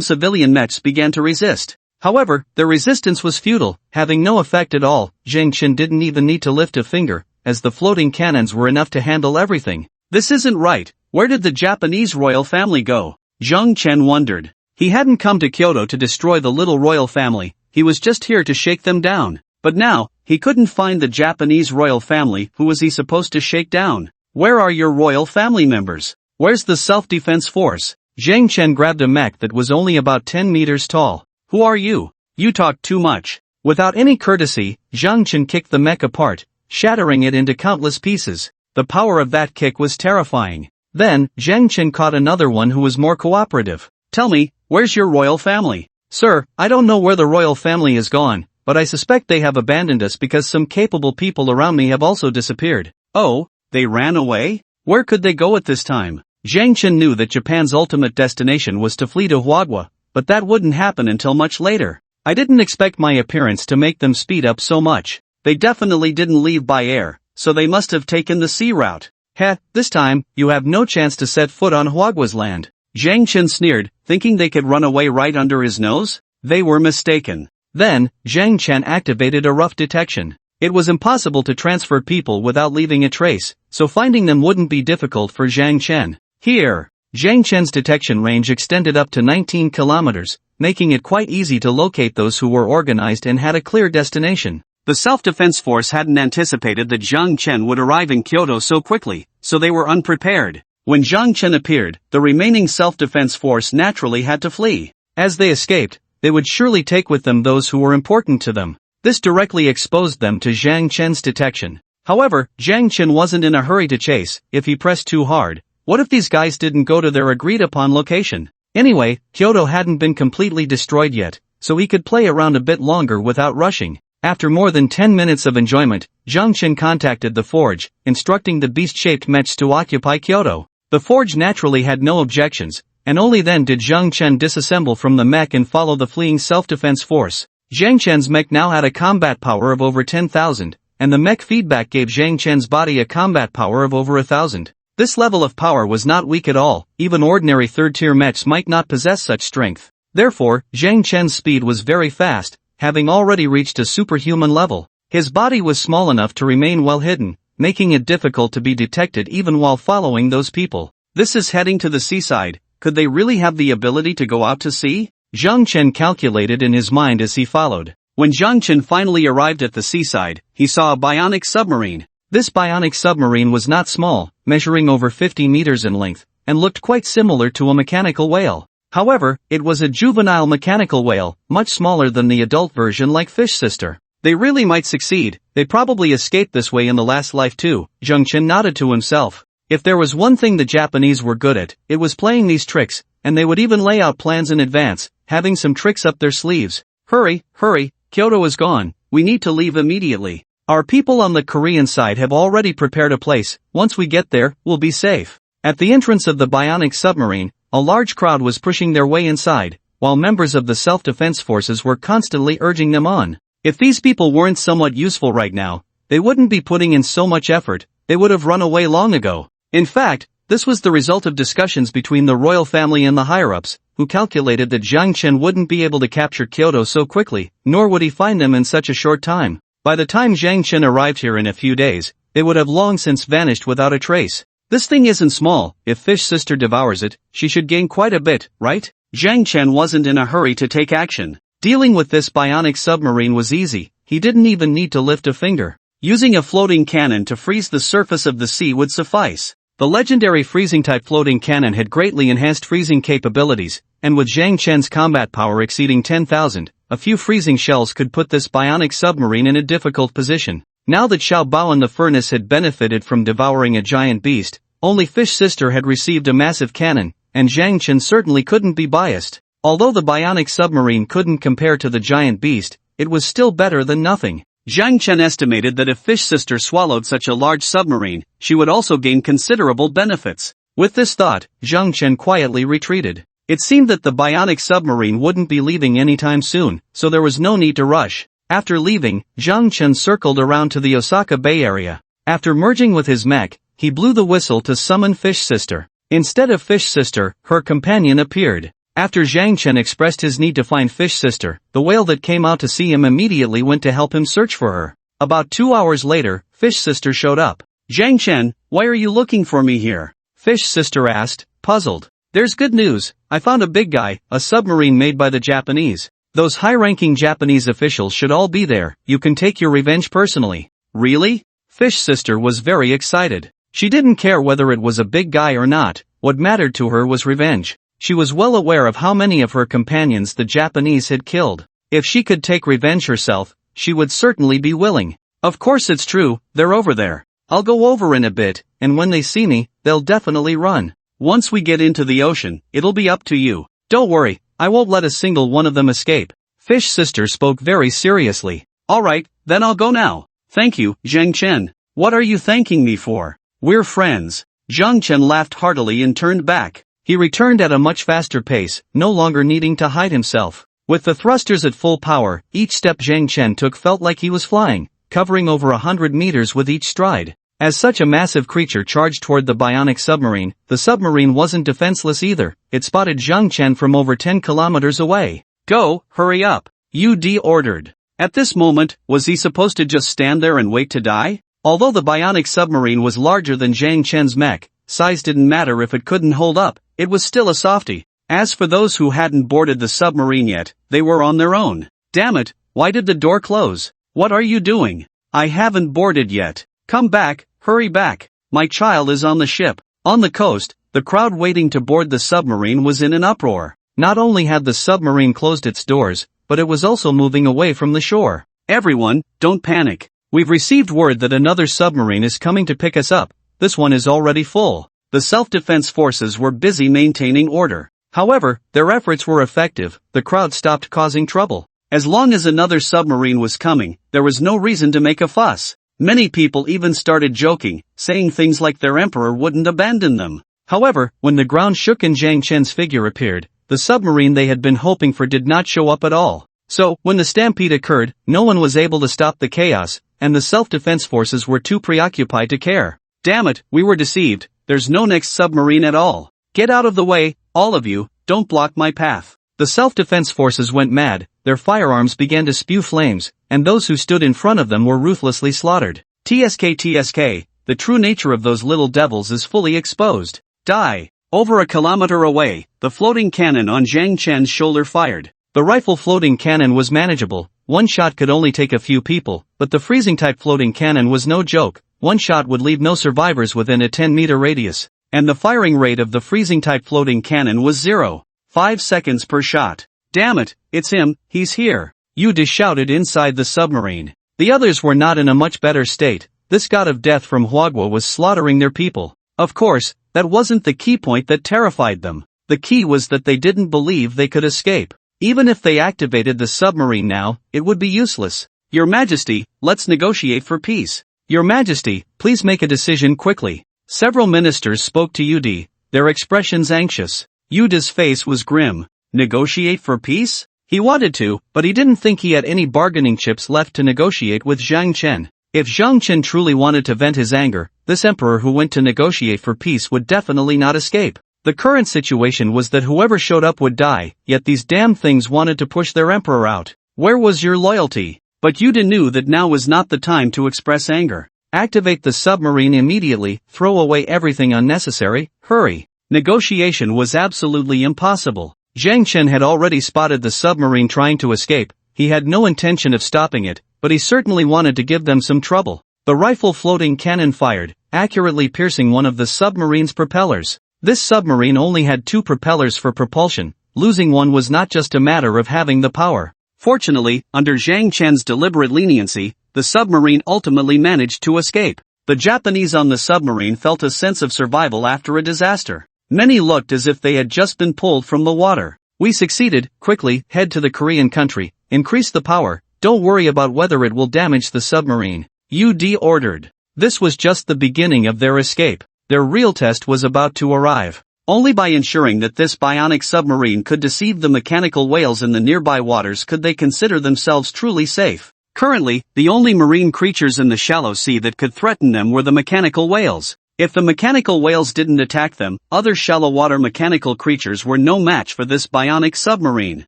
civilian mechs began to resist. However, their resistance was futile, having no effect at all. Zhang Chen didn't even need to lift a finger, as the floating cannons were enough to handle everything. This isn't right. Where did the Japanese royal family go? Zhang Chen wondered. He hadn't come to Kyoto to destroy the little royal family, he was just here to shake them down. But now, he couldn't find the Japanese royal family. Who was he supposed to shake down? Where are your royal family members? Where's the self-defense force? Zhang Chen grabbed a mech that was only about 10 meters tall. Who are you? You talk too much. Without any courtesy, Zhang Chen kicked the mech apart, shattering it into countless pieces. The power of that kick was terrifying. Then, Zhang Chen caught another one who was more cooperative. "Tell me, where's your royal family?" "Sir, I don't know where the royal family is gone, but I suspect they have abandoned us because some capable people around me have also disappeared." "Oh, they ran away? Where could they go at this time?" Zhang Chen knew that Japan's ultimate destination was to flee to Huadhua, but that wouldn't happen until much later. "I didn't expect my appearance to make them speed up so much. They definitely didn't leave by air, so they must have taken the sea route. Heh, this time, you have no chance to set foot on Huadhua's land." Zhang Chen sneered, thinking they could run away right under his nose. They were mistaken. Then, Zhang Chen activated a rough detection. It was impossible to transfer people without leaving a trace, so finding them wouldn't be difficult for Zhang Chen. Here, Zhang Chen's detection range extended up to 19 kilometers, making it quite easy to locate those who were organized and had a clear destination. The self-defense force hadn't anticipated that Zhang Chen would arrive in Kyoto so quickly, so they were unprepared. When Zhang Chen appeared, the remaining self-defense force naturally had to flee. As they escaped, they would surely take with them those who were important to them. This directly exposed them to Zhang Chen's detection. However, Zhang Chen wasn't in a hurry to chase. If he pressed too hard, what if these guys didn't go to their agreed-upon location? Anyway, Kyoto hadn't been completely destroyed yet, so he could play around a bit longer without rushing. After more than 10 minutes of enjoyment, Zhang Chen contacted the forge, instructing the beast-shaped mechs to occupy Kyoto. The forge naturally had no objections, and only then did Zhang Chen disassemble from the mech and follow the fleeing self-defense force. Zhang Chen's mech now had a combat power of over 10,000, and the mech feedback gave Zhang Chen's body a combat power of over 1,000. This level of power was not weak at all. Even ordinary third-tier mechs might not possess such strength. Therefore, Zhang Chen's speed was very fast, having already reached a superhuman level. His body was small enough to remain well hidden, making it difficult to be detected even while following those people. This is heading to the seaside. Could they really have the ability to go out to sea? Zhang Chen calculated in his mind as he followed. When Zhang Chen finally arrived at the seaside, he saw a bionic submarine. This bionic submarine was not small, measuring over 50 meters in length, and looked quite similar to a mechanical whale. However, it was a juvenile mechanical whale, much smaller than the adult version like Fish Sister. They really might succeed. They probably escaped this way in the last life too. Zhang Chen nodded to himself. If there was one thing the Japanese were good at, it was playing these tricks, and they would even lay out plans in advance, having some tricks up their sleeves. Hurry, hurry, Kyoto is gone. We need to leave immediately. Our people on the Korean side have already prepared a place. Once we get there, we'll be safe. At the entrance of the bionic submarine, a large crowd was pushing their way inside, while members of the self-defense forces were constantly urging them on. If these people weren't somewhat useful right now, they wouldn't be putting in so much effort. They would have run away long ago. In fact, this was the result of discussions between the royal family and the higher-ups, who calculated that Zhang Chen wouldn't be able to capture Kyoto so quickly, nor would he find them in such a short time. By the time Zhang Chen arrived here in a few days, they would have long since vanished without a trace. This thing isn't small. If Fish Sister devours it, she should gain quite a bit, right? Zhang Chen wasn't in a hurry to take action. Dealing with this bionic submarine was easy. He didn't even need to lift a finger. Using a floating cannon to freeze the surface of the sea would suffice. The legendary freezing-type floating cannon had greatly enhanced freezing capabilities, and with Zhang Chen's combat power exceeding 10,000, a few freezing shells could put this bionic submarine in a difficult position. Now that Xiao Bao in the furnace had benefited from devouring a giant beast, only Fish Sister had received a massive cannon, and Zhang Chen certainly couldn't be biased. Although the bionic submarine couldn't compare to the giant beast, it was still better than nothing. Zhang Chen estimated that if Fish Sister swallowed such a large submarine, she would also gain considerable benefits. With this thought, Zhang Chen quietly retreated. It seemed that the bionic submarine wouldn't be leaving anytime soon, so there was no need to rush. After leaving, Zhang Chen circled around to the Osaka Bay area. After merging with his mech, he blew the whistle to summon Fish Sister. Instead of Fish Sister, her companion appeared. After Zhang Chen expressed his need to find Fish Sister, the whale that came out to see him immediately went to help him search for her. About 2 hours later, Fish Sister showed up. Zhang Chen, why are you looking for me here? Fish Sister asked, puzzled. There's good news. I found a big guy, a submarine made by the Japanese. Those high-ranking Japanese officials should all be there. You can take your revenge personally. Really? Fish Sister was very excited. She didn't care whether it was a big guy or not. What mattered to her was revenge. She was well aware of how many of her companions the Japanese had killed. If she could take revenge herself, she would certainly be willing. Of course it's true, they're over there. I'll go over in a bit, and when they see me, they'll definitely run. Once we get into the ocean, it'll be up to you. Don't worry, I won't let a single one of them escape. Fish Sister spoke very seriously. Alright, then I'll go now. Thank you, Zhang Chen. What are you thanking me for? We're friends. Zhang Chen laughed heartily and turned back. He returned at a much faster pace, no longer needing to hide himself. With the thrusters at full power, each step Zhang Chen took felt like he was flying, covering over 100 meters with each stride. As such a massive creature charged toward the bionic submarine, the submarine wasn't defenseless either. It spotted Zhang Chen from over 10 kilometers away. Go, hurry up. UD ordered. At this moment, was he supposed to just stand there and wait to die? Although the bionic submarine was larger than Zhang Chen's mech, size didn't matter if it couldn't hold up, it was still a softie. As for those who hadn't boarded the submarine yet, they were on their own. Damn it, why did the door close? What are you doing? I haven't boarded yet. Come back, hurry back. My child is on the ship. On the coast, the crowd waiting to board the submarine was in an uproar. Not only had the submarine closed its doors, but it was also moving away from the shore. Everyone, don't panic. We've received word that another submarine is coming to pick us up. This one is already full. The self-defense forces were busy maintaining order. However, their efforts were effective. The crowd stopped causing trouble. As long as another submarine was coming, there was no reason to make a fuss. Many people even started joking, saying things like their emperor wouldn't abandon them. However, when the ground shook and Zhang Chen's figure appeared, the submarine they had been hoping for did not show up at all. So, when the stampede occurred, no one was able to stop the chaos, and the self-defense forces were too preoccupied to care. Damn it, we were deceived. There's no next submarine at all. Get out of the way, all of you, don't block my path. The self-defense forces went mad, their firearms began to spew flames, and those who stood in front of them were ruthlessly slaughtered. TSK, the true nature of those little devils is fully exposed. Die. Over a kilometer away, the floating cannon on Zhang Chen's shoulder fired. The rifle floating cannon was manageable. One shot could only take a few people, but the freezing-type floating cannon was no joke. One shot would leave no survivors within a 10-meter radius, and the firing rate of the freezing-type floating cannon was 0.5 seconds per shot. Damn it, it's him, he's here. Yude shouted inside the submarine. The others were not in a much better state. This god of death from Huagua was slaughtering their people. Of course, that wasn't the key point that terrified them. The key was that they didn't believe they could escape. Even if they activated the submarine now, it would be useless. Your Majesty, let's negotiate for peace. Your Majesty, please make a decision quickly. Several ministers spoke to Yude, their expressions anxious. Yude's face was grim. Negotiate for peace? He wanted to, but he didn't think he had any bargaining chips left to negotiate with Zhang Chen. If Zhang Chen truly wanted to vent his anger, this emperor who went to negotiate for peace would definitely not escape. The current situation was that whoever showed up would die, yet these damn things wanted to push their emperor out. Where was your loyalty? But Yude knew that now was not the time to express anger. Activate the submarine immediately, throw away everything unnecessary, hurry. Negotiation was absolutely impossible. Zhang Chen had already spotted the submarine trying to escape. He had no intention of stopping it, but he certainly wanted to give them some trouble. The rifle floating cannon fired, accurately piercing one of the submarine's propellers. This submarine only had 2 propellers for propulsion. Losing one was not just a matter of having the power. Fortunately, under Zhang Chen's deliberate leniency, the submarine ultimately managed to escape. The Japanese on the submarine felt a sense of survival after a disaster. Many looked as if they had just been pulled from the water. We succeeded. Quickly, head to the Korean country, increase the power, don't worry about whether it will damage the submarine. UD ordered. This was just the beginning of their escape. Their real test was about to arrive. Only by ensuring that this bionic submarine could deceive the mechanical whales in the nearby waters could they consider themselves truly safe. Currently, the only marine creatures in the shallow sea that could threaten them were the mechanical whales. If the mechanical whales didn't attack them, other shallow water mechanical creatures were no match for this bionic submarine.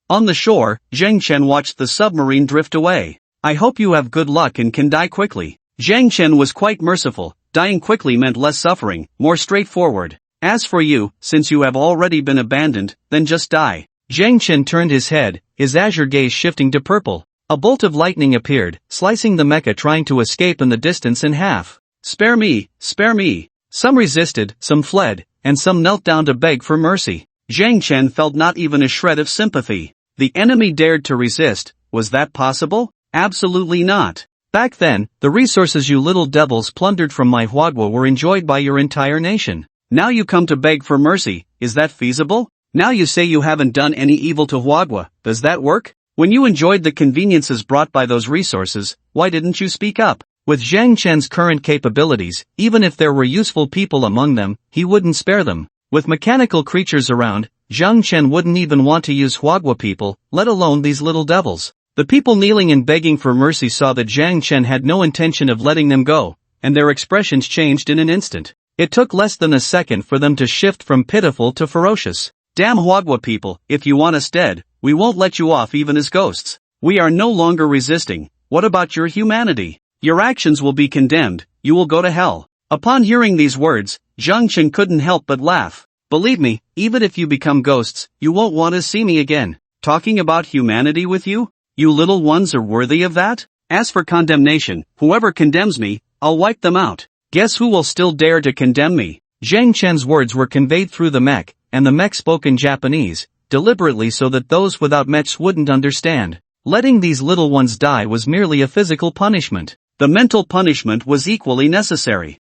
On the shore, Zhang Chen watched the submarine drift away. I hope you have good luck and can die quickly. Zhang Chen was quite merciful. Dying quickly meant less suffering, more straightforward. As for you, since you have already been abandoned, then just die. Zhang Chen turned his head, his azure gaze shifting to purple. A bolt of lightning appeared, slicing the mecha trying to escape in the distance in half. Spare me, spare me. Some resisted, some fled, and some knelt down to beg for mercy. Zhang Chen felt not even a shred of sympathy. The enemy dared to resist. Was that possible? Absolutely not. Back then, the resources you little devils plundered from my Hwadwa were enjoyed by your entire nation. Now you come to beg for mercy, is that feasible? Now you say you haven't done any evil to Hwadwa, does that work? When you enjoyed the conveniences brought by those resources, why didn't you speak up? With Zhang Chen's current capabilities, even if there were useful people among them, he wouldn't spare them. With mechanical creatures around, Zhang Chen wouldn't even want to use Hwadwa people, let alone these little devils. The people kneeling and begging for mercy saw that Zhang Chen had no intention of letting them go, and their expressions changed in an instant. It took less than a second for them to shift from pitiful to ferocious. Damn Hwadwa people, if you want us dead, we won't let you off even as ghosts. We are no longer resisting. What about your humanity? Your actions will be condemned, you will go to hell. Upon hearing these words, Zhang Chen couldn't help but laugh. Believe me, even if you become ghosts, you won't want to see me again. Talking about humanity with you? You little ones are worthy of that? As for condemnation, whoever condemns me, I'll wipe them out. Guess who will still dare to condemn me? Zhang Chen's words were conveyed through the mech, and the mech spoke in Japanese, deliberately so that those without mechs wouldn't understand. Letting these little ones die was merely a physical punishment. The mental punishment was equally necessary.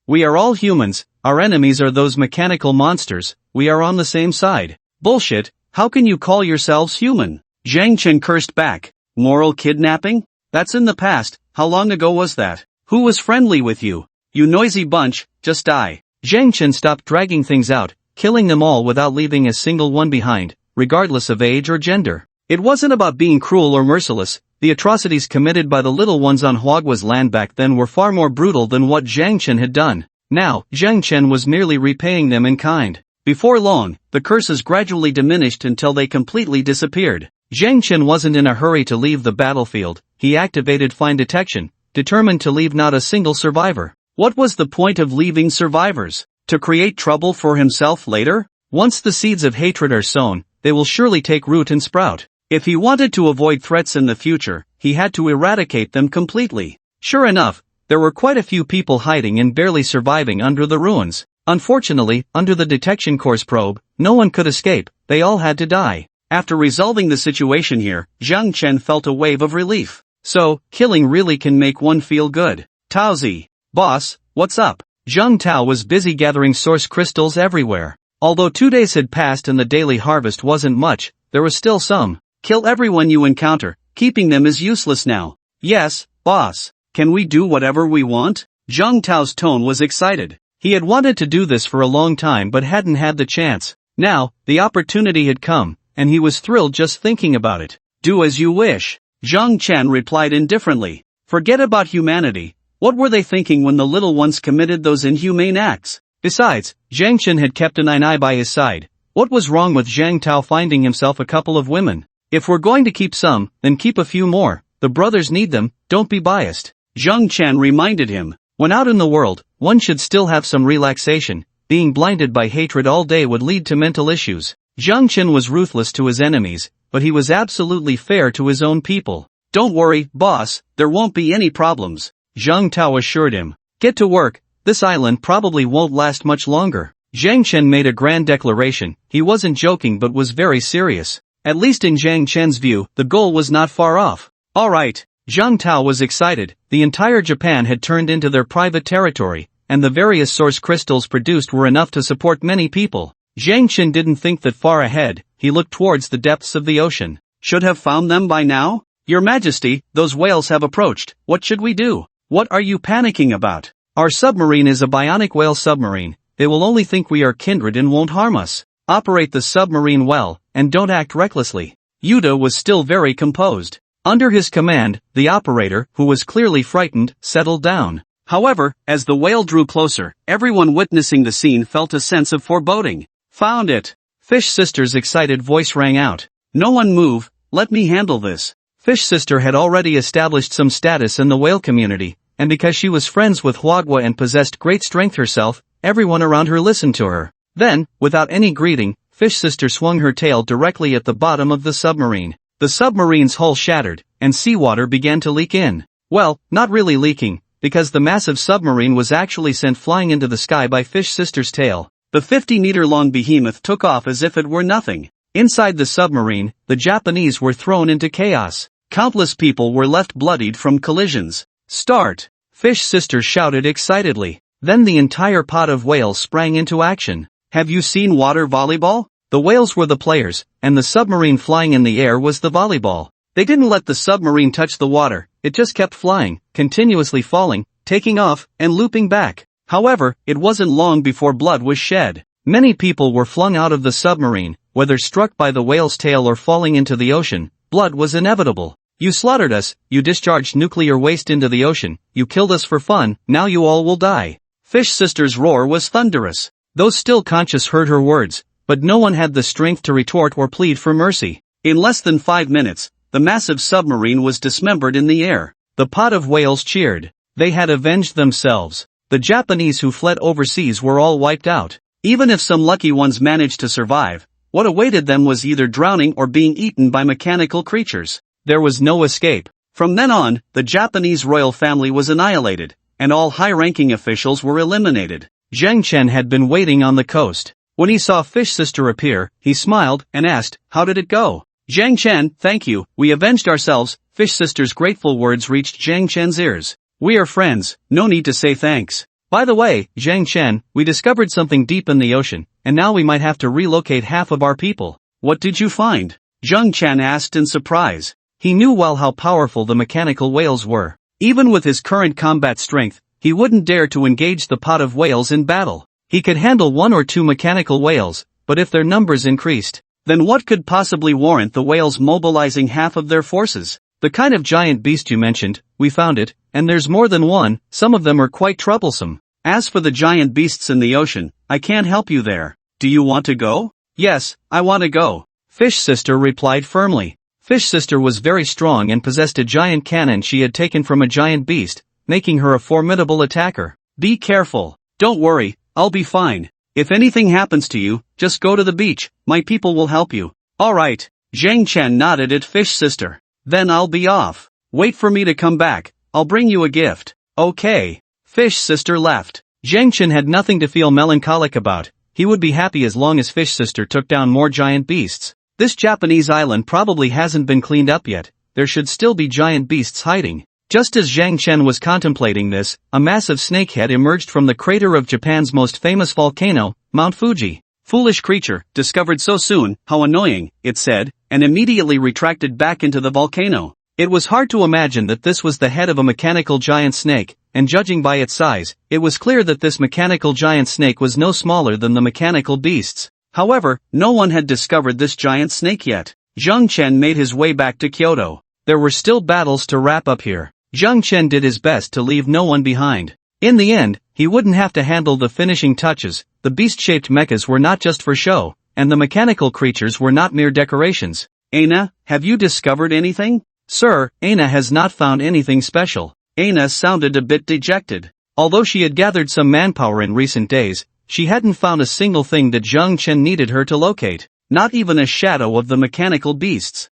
We are all humans, our enemies are those mechanical monsters, we are on the same side. Bullshit, how can you call yourselves human? Zhang Chen cursed back. Moral kidnapping? That's in the past, how long ago was that? Who was friendly with you? You noisy bunch, just die. Zhang Chen stopped dragging things out, killing them all without leaving a single one behind, regardless of age or gender. It wasn't about being cruel or merciless. The atrocities committed by the little ones on Hwadwa's land back then were far more brutal than what Zhang Chen had done. Now, Zhang Chen was merely repaying them in kind. Before long, the curses gradually diminished until they completely disappeared. Zhang Chen wasn't in a hurry to leave the battlefield. He activated fine detection, determined to leave not a single survivor. What was the point of leaving survivors? To create trouble for himself later? Once the seeds of hatred are sown, they will surely take root and sprout. If he wanted to avoid threats in the future, he had to eradicate them completely. Sure enough, there were quite a few people hiding and barely surviving under the ruins. Unfortunately, under the detection course probe, no one could escape, they all had to die. After resolving the situation here, Zhang Chen felt a wave of relief. So, killing really can make one feel good. Taozi. Boss, what's up? Zhang Tao was busy gathering source crystals everywhere. Although 2 days had passed and the daily harvest wasn't much, there was still some. Kill everyone you encounter, keeping them is useless now. Yes, boss. Can we do whatever we want? Zhang Tao's tone was excited. He had wanted to do this for a long time but hadn't had the chance. Now, the opportunity had come, and he was thrilled just thinking about it. Do as you wish. Zhang Chen replied indifferently. Forget about humanity. What were they thinking when the little ones committed those inhumane acts? Besides, Zhang Chen had kept an eye by his side. What was wrong with Zhang Tao finding himself a couple of women? If we're going to keep some, then keep a few more. The brothers need them, don't be biased. Zhang Chen reminded him. When out in the world, one should still have some relaxation. Being blinded by hatred all day would lead to mental issues. Zhang Chen was ruthless to his enemies, but he was absolutely fair to his own people. Don't worry, boss, there won't be any problems. Zhang Tao assured him. Get to work, this island probably won't last much longer. Zhang Chen made a grand declaration. He wasn't joking but was very serious. At least in Zhang Chen's view, the goal was not far off. Alright. Zhang Tao was excited. The entire Japan had turned into their private territory, and the various source crystals produced were enough to support many people. Zhang Chen didn't think that far ahead. He looked towards the depths of the ocean. Should have found them by now? Your Majesty, those whales have approached. What should we do? What are you panicking about? Our submarine is a bionic whale submarine. They will only think we are kindred and won't harm us. Operate the submarine well, and don't act recklessly. Yuta was still very composed. Under his command, the operator, who was clearly frightened, settled down. However, as the whale drew closer, everyone witnessing the scene felt a sense of foreboding. Found it! Fish Sister's excited voice rang out. No one move, let me handle this. Fish Sister had already established some status in the whale community, and because she was friends with Hwadwa and possessed great strength herself, everyone around her listened to her. Then, without any greeting, Fish Sister swung her tail directly at the bottom of the submarine. The submarine's hull shattered, and seawater began to leak in. Well, not really leaking, because the massive submarine was actually sent flying into the sky by Fish Sister's tail. The 50-meter-long behemoth took off as if it were nothing. Inside the submarine, the Japanese were thrown into chaos. Countless people were left bloodied from collisions. Start! Fish Sister shouted excitedly. Then the entire pod of whales sprang into action. Have you seen water volleyball? The whales were the players, and the submarine flying in the air was the volleyball. They didn't let the submarine touch the water, it just kept flying, continuously falling, taking off, and looping back. However, it wasn't long before blood was shed. Many people were flung out of the submarine, whether struck by the whale's tail or falling into the ocean. Blood was inevitable. You slaughtered us, you discharged nuclear waste into the ocean, you killed us for fun, now you all will die. Fish Sister's roar was thunderous. Those still conscious heard her words, but no one had the strength to retort or plead for mercy. In less than 5 minutes, the massive submarine was dismembered in the air. The pod of whales cheered. They had avenged themselves. The Japanese who fled overseas were all wiped out. Even if some lucky ones managed to survive, what awaited them was either drowning or being eaten by mechanical creatures. There was no escape. From then on, the Japanese royal family was annihilated, and all high-ranking officials were eliminated. Zhang Chen had been waiting on the coast. When he saw Fish Sister appear, he smiled and asked, "How did it go?" "Zhang Chen, thank you, we avenged ourselves." Fish Sister's grateful words reached Zhang Chen's ears. "We are friends, no need to say thanks. By the way, Zhang Chen, we discovered something deep in the ocean, and now we might have to relocate half of our people." "What did you find?" Zhang Chen asked in surprise. He knew well how powerful the mechanical whales were. Even with his current combat strength, he wouldn't dare to engage the pod of whales in battle. He could handle 1 or 2 mechanical whales, but if their numbers increased, then what could possibly warrant the whales mobilizing half of their forces? "The kind of giant beast you mentioned, we found it, and there's more than one, some of them are quite troublesome. As for the giant beasts in the ocean, I can't help you there. Do you want to go?" "Yes, I want to go," Fish Sister replied firmly. Fish Sister was very strong and possessed a giant cannon she had taken from a giant beast, making her a formidable attacker. "Be careful. Don't worry, I'll be fine. If anything happens to you, just go to the beach, my people will help you." "Alright." Zhang Chen nodded at Fish Sister. "Then I'll be off. Wait for me to come back, I'll bring you a gift." "Okay." Fish Sister left. Zhang Chen had nothing to feel melancholic about. He would be happy as long as Fish Sister took down more giant beasts. This Japanese island probably hasn't been cleaned up yet. There should still be giant beasts hiding. Just as Zhang Chen was contemplating this, a massive snakehead emerged from the crater of Japan's most famous volcano, Mount Fuji. "Foolish creature, discovered so soon, how annoying," it said, and immediately retracted back into the volcano. It was hard to imagine that this was the head of a mechanical giant snake, and judging by its size, it was clear that this mechanical giant snake was no smaller than the mechanical beasts. However, no one had discovered this giant snake yet. Zhang Chen made his way back to Kyoto. There were still battles to wrap up here. Zhang Chen did his best to leave no one behind. In the end, he wouldn't have to handle the finishing touches. The beast-shaped mechas were not just for show, and the mechanical creatures were not mere decorations. "Aina, have you discovered anything?" "Sir, Aina has not found anything special." Aina sounded a bit dejected. Although she had gathered some manpower in recent days, she hadn't found a single thing that Zhang Chen needed her to locate. Not even a shadow of the mechanical beasts.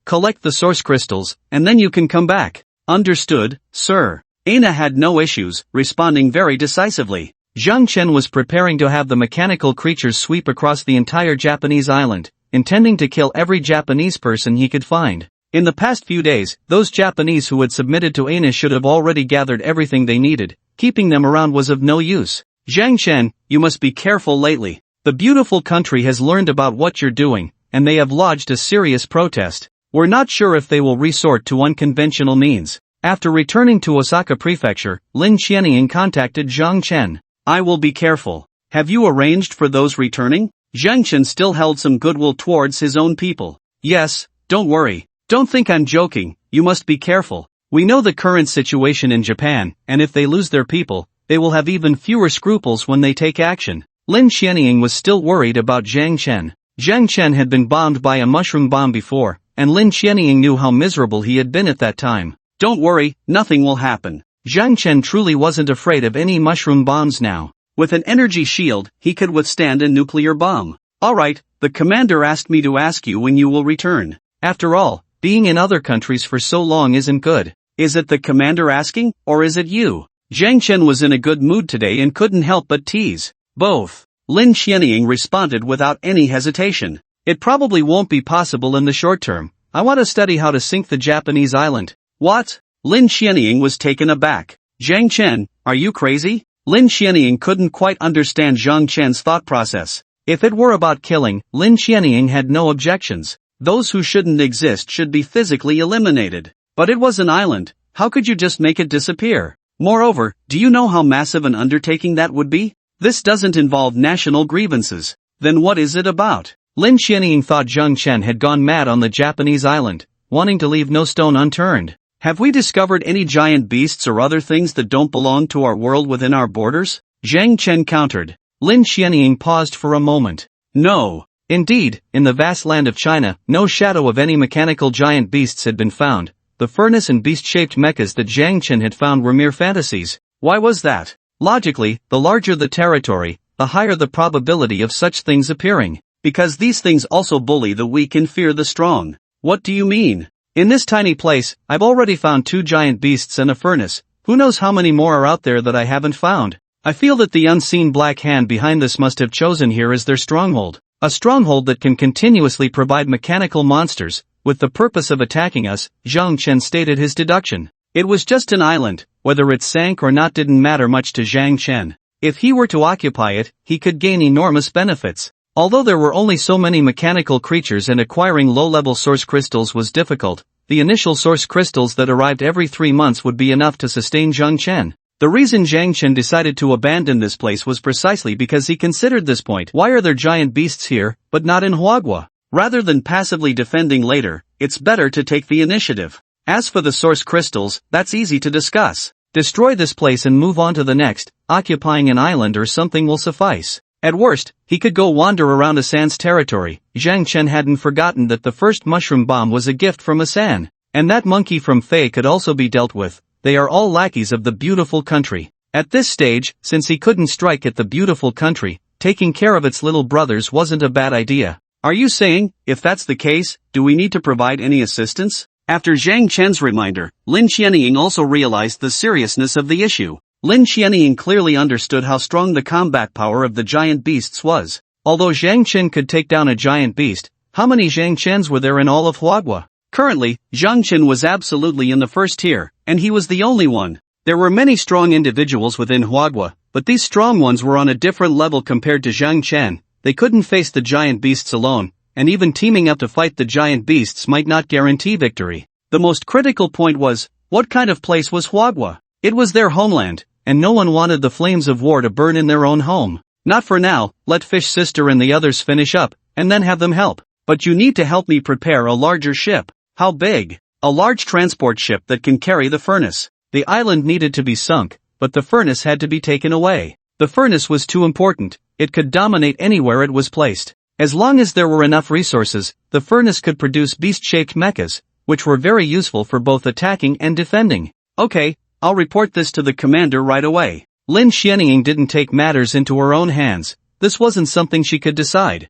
Collect the source crystals, and then you can come back." "Understood, sir." Aina had no issues, responding very decisively. Zhang Chen was preparing to have the mechanical creatures sweep across the entire Japanese island, intending to kill every Japanese person he could find. In the past few days, those Japanese who had submitted to Aina should have already gathered everything they needed. Keeping them around was of no use. "Zhang Chen, you must be careful lately. The beautiful country has learned about what you're doing, and they have lodged a serious protest. We're not sure if they will resort to unconventional means." After returning to Osaka Prefecture, Lin Qianying contacted Zhang Chen. "I will be careful. Have you arranged for those returning?" Zhang Chen still held some goodwill towards his own people. "Yes, don't worry. Don't think I'm joking, you must be careful. We know the current situation in Japan, and if they lose their people, they will have even fewer scruples when they take action." Lin Qianying was still worried about Zhang Chen. Zhang Chen had been bombed by a mushroom bomb before, and Lin Qianying knew how miserable he had been at that time. "Don't worry, nothing will happen." Zhang Chen truly wasn't afraid of any mushroom bombs now. With an energy shield, he could withstand a nuclear bomb. "Alright, the commander asked me to ask you when you will return. After all, being in other countries for so long isn't good." "Is it the commander asking, or is it you?" Zhang Chen was in a good mood today and couldn't help but tease. "Both." Lin Qianying responded without any hesitation. "It probably won't be possible in the short term, I want to study how to sink the Japanese island. What? Lin Xianying was taken aback. Zhang Chen, are you crazy? Lin Xianying couldn't quite understand Zhang Chen's thought process. If it were about killing, Lin Xianying had no objections. Those who shouldn't exist should be physically eliminated. But it was an island, how could you just make it disappear? Moreover, do you know how massive an undertaking that would be? This doesn't involve national grievances. Then what is it about? Lin Xianying thought Zhang Chen had gone mad on the Japanese island, wanting to leave no stone unturned. Have we discovered any giant beasts or other things that don't belong to our world within our borders? Zhang Chen countered. Lin Xianying paused for a moment. No. Indeed, in the vast land of China, no shadow of any mechanical giant beasts had been found. The furnace and beast-shaped mechas that Zhang Chen had found were mere fantasies. Why was that? Logically, the larger the territory, the higher the probability of such things appearing. Because these things also bully the weak and fear the strong. What do you mean? In this tiny place, I've already found 2 giant beasts and a furnace. Who knows how many more are out there that I haven't found? I feel that the unseen black hand behind this must have chosen here as their stronghold. A stronghold that can continuously provide mechanical monsters, with the purpose of attacking us, Zhang Chen stated his deduction. It was just an island, whether it sank or not didn't matter much to Zhang Chen. If he were to occupy it, he could gain enormous benefits. Although there were only so many mechanical creatures and acquiring low-level source crystals was difficult, the initial source crystals that arrived every 3 months would be enough to sustain Zhang Chen. The reason Zhang Chen decided to abandon this place was precisely because he considered this point. Why are there giant beasts here, but not in Huagua? Rather than passively defending later, it's better to take the initiative. As for the source crystals, that's easy to discuss. Destroy this place and move on to the next, occupying an island or something will suffice. At worst, he could go wander around Asan's territory. Zhang Chen hadn't forgotten that the first mushroom bomb was a gift from Asan. And that monkey from Fei could also be dealt with. They are all lackeys of the beautiful country. At this stage, since he couldn't strike at the beautiful country, taking care of its little brothers wasn't a bad idea. Are you saying, if that's the case, do we need to provide any assistance? After Zhang Chen's reminder, Lin Xianying also realized the seriousness of the issue. Lin Xianying clearly understood how strong the combat power of the giant beasts was. Although Zhang Chen could take down a giant beast, how many Zhang Chens were there in all of Huagua? Currently, Zhang Chen was absolutely in the first tier, and he was the only one. There were many strong individuals within Huagua, but these strong ones were on a different level compared to Zhang Chen. They couldn't face the giant beasts alone, and even teaming up to fight the giant beasts might not guarantee victory. The most critical point was, what kind of place was Huagua? It was their homeland, and no one wanted the flames of war to burn in their own home. Not for now, let Fish Sister and the others finish up, and then have them help. But you need to help me prepare a larger ship. How big? A large transport ship that can carry the furnace. The island needed to be sunk, but the furnace had to be taken away. The furnace was too important, it could dominate anywhere it was placed. As long as there were enough resources, the furnace could produce beast-shaped mechas, which were very useful for both attacking and defending. Okay, I'll report this to the commander right away. Lin Xianying didn't take matters into her own hands. This wasn't something she could decide.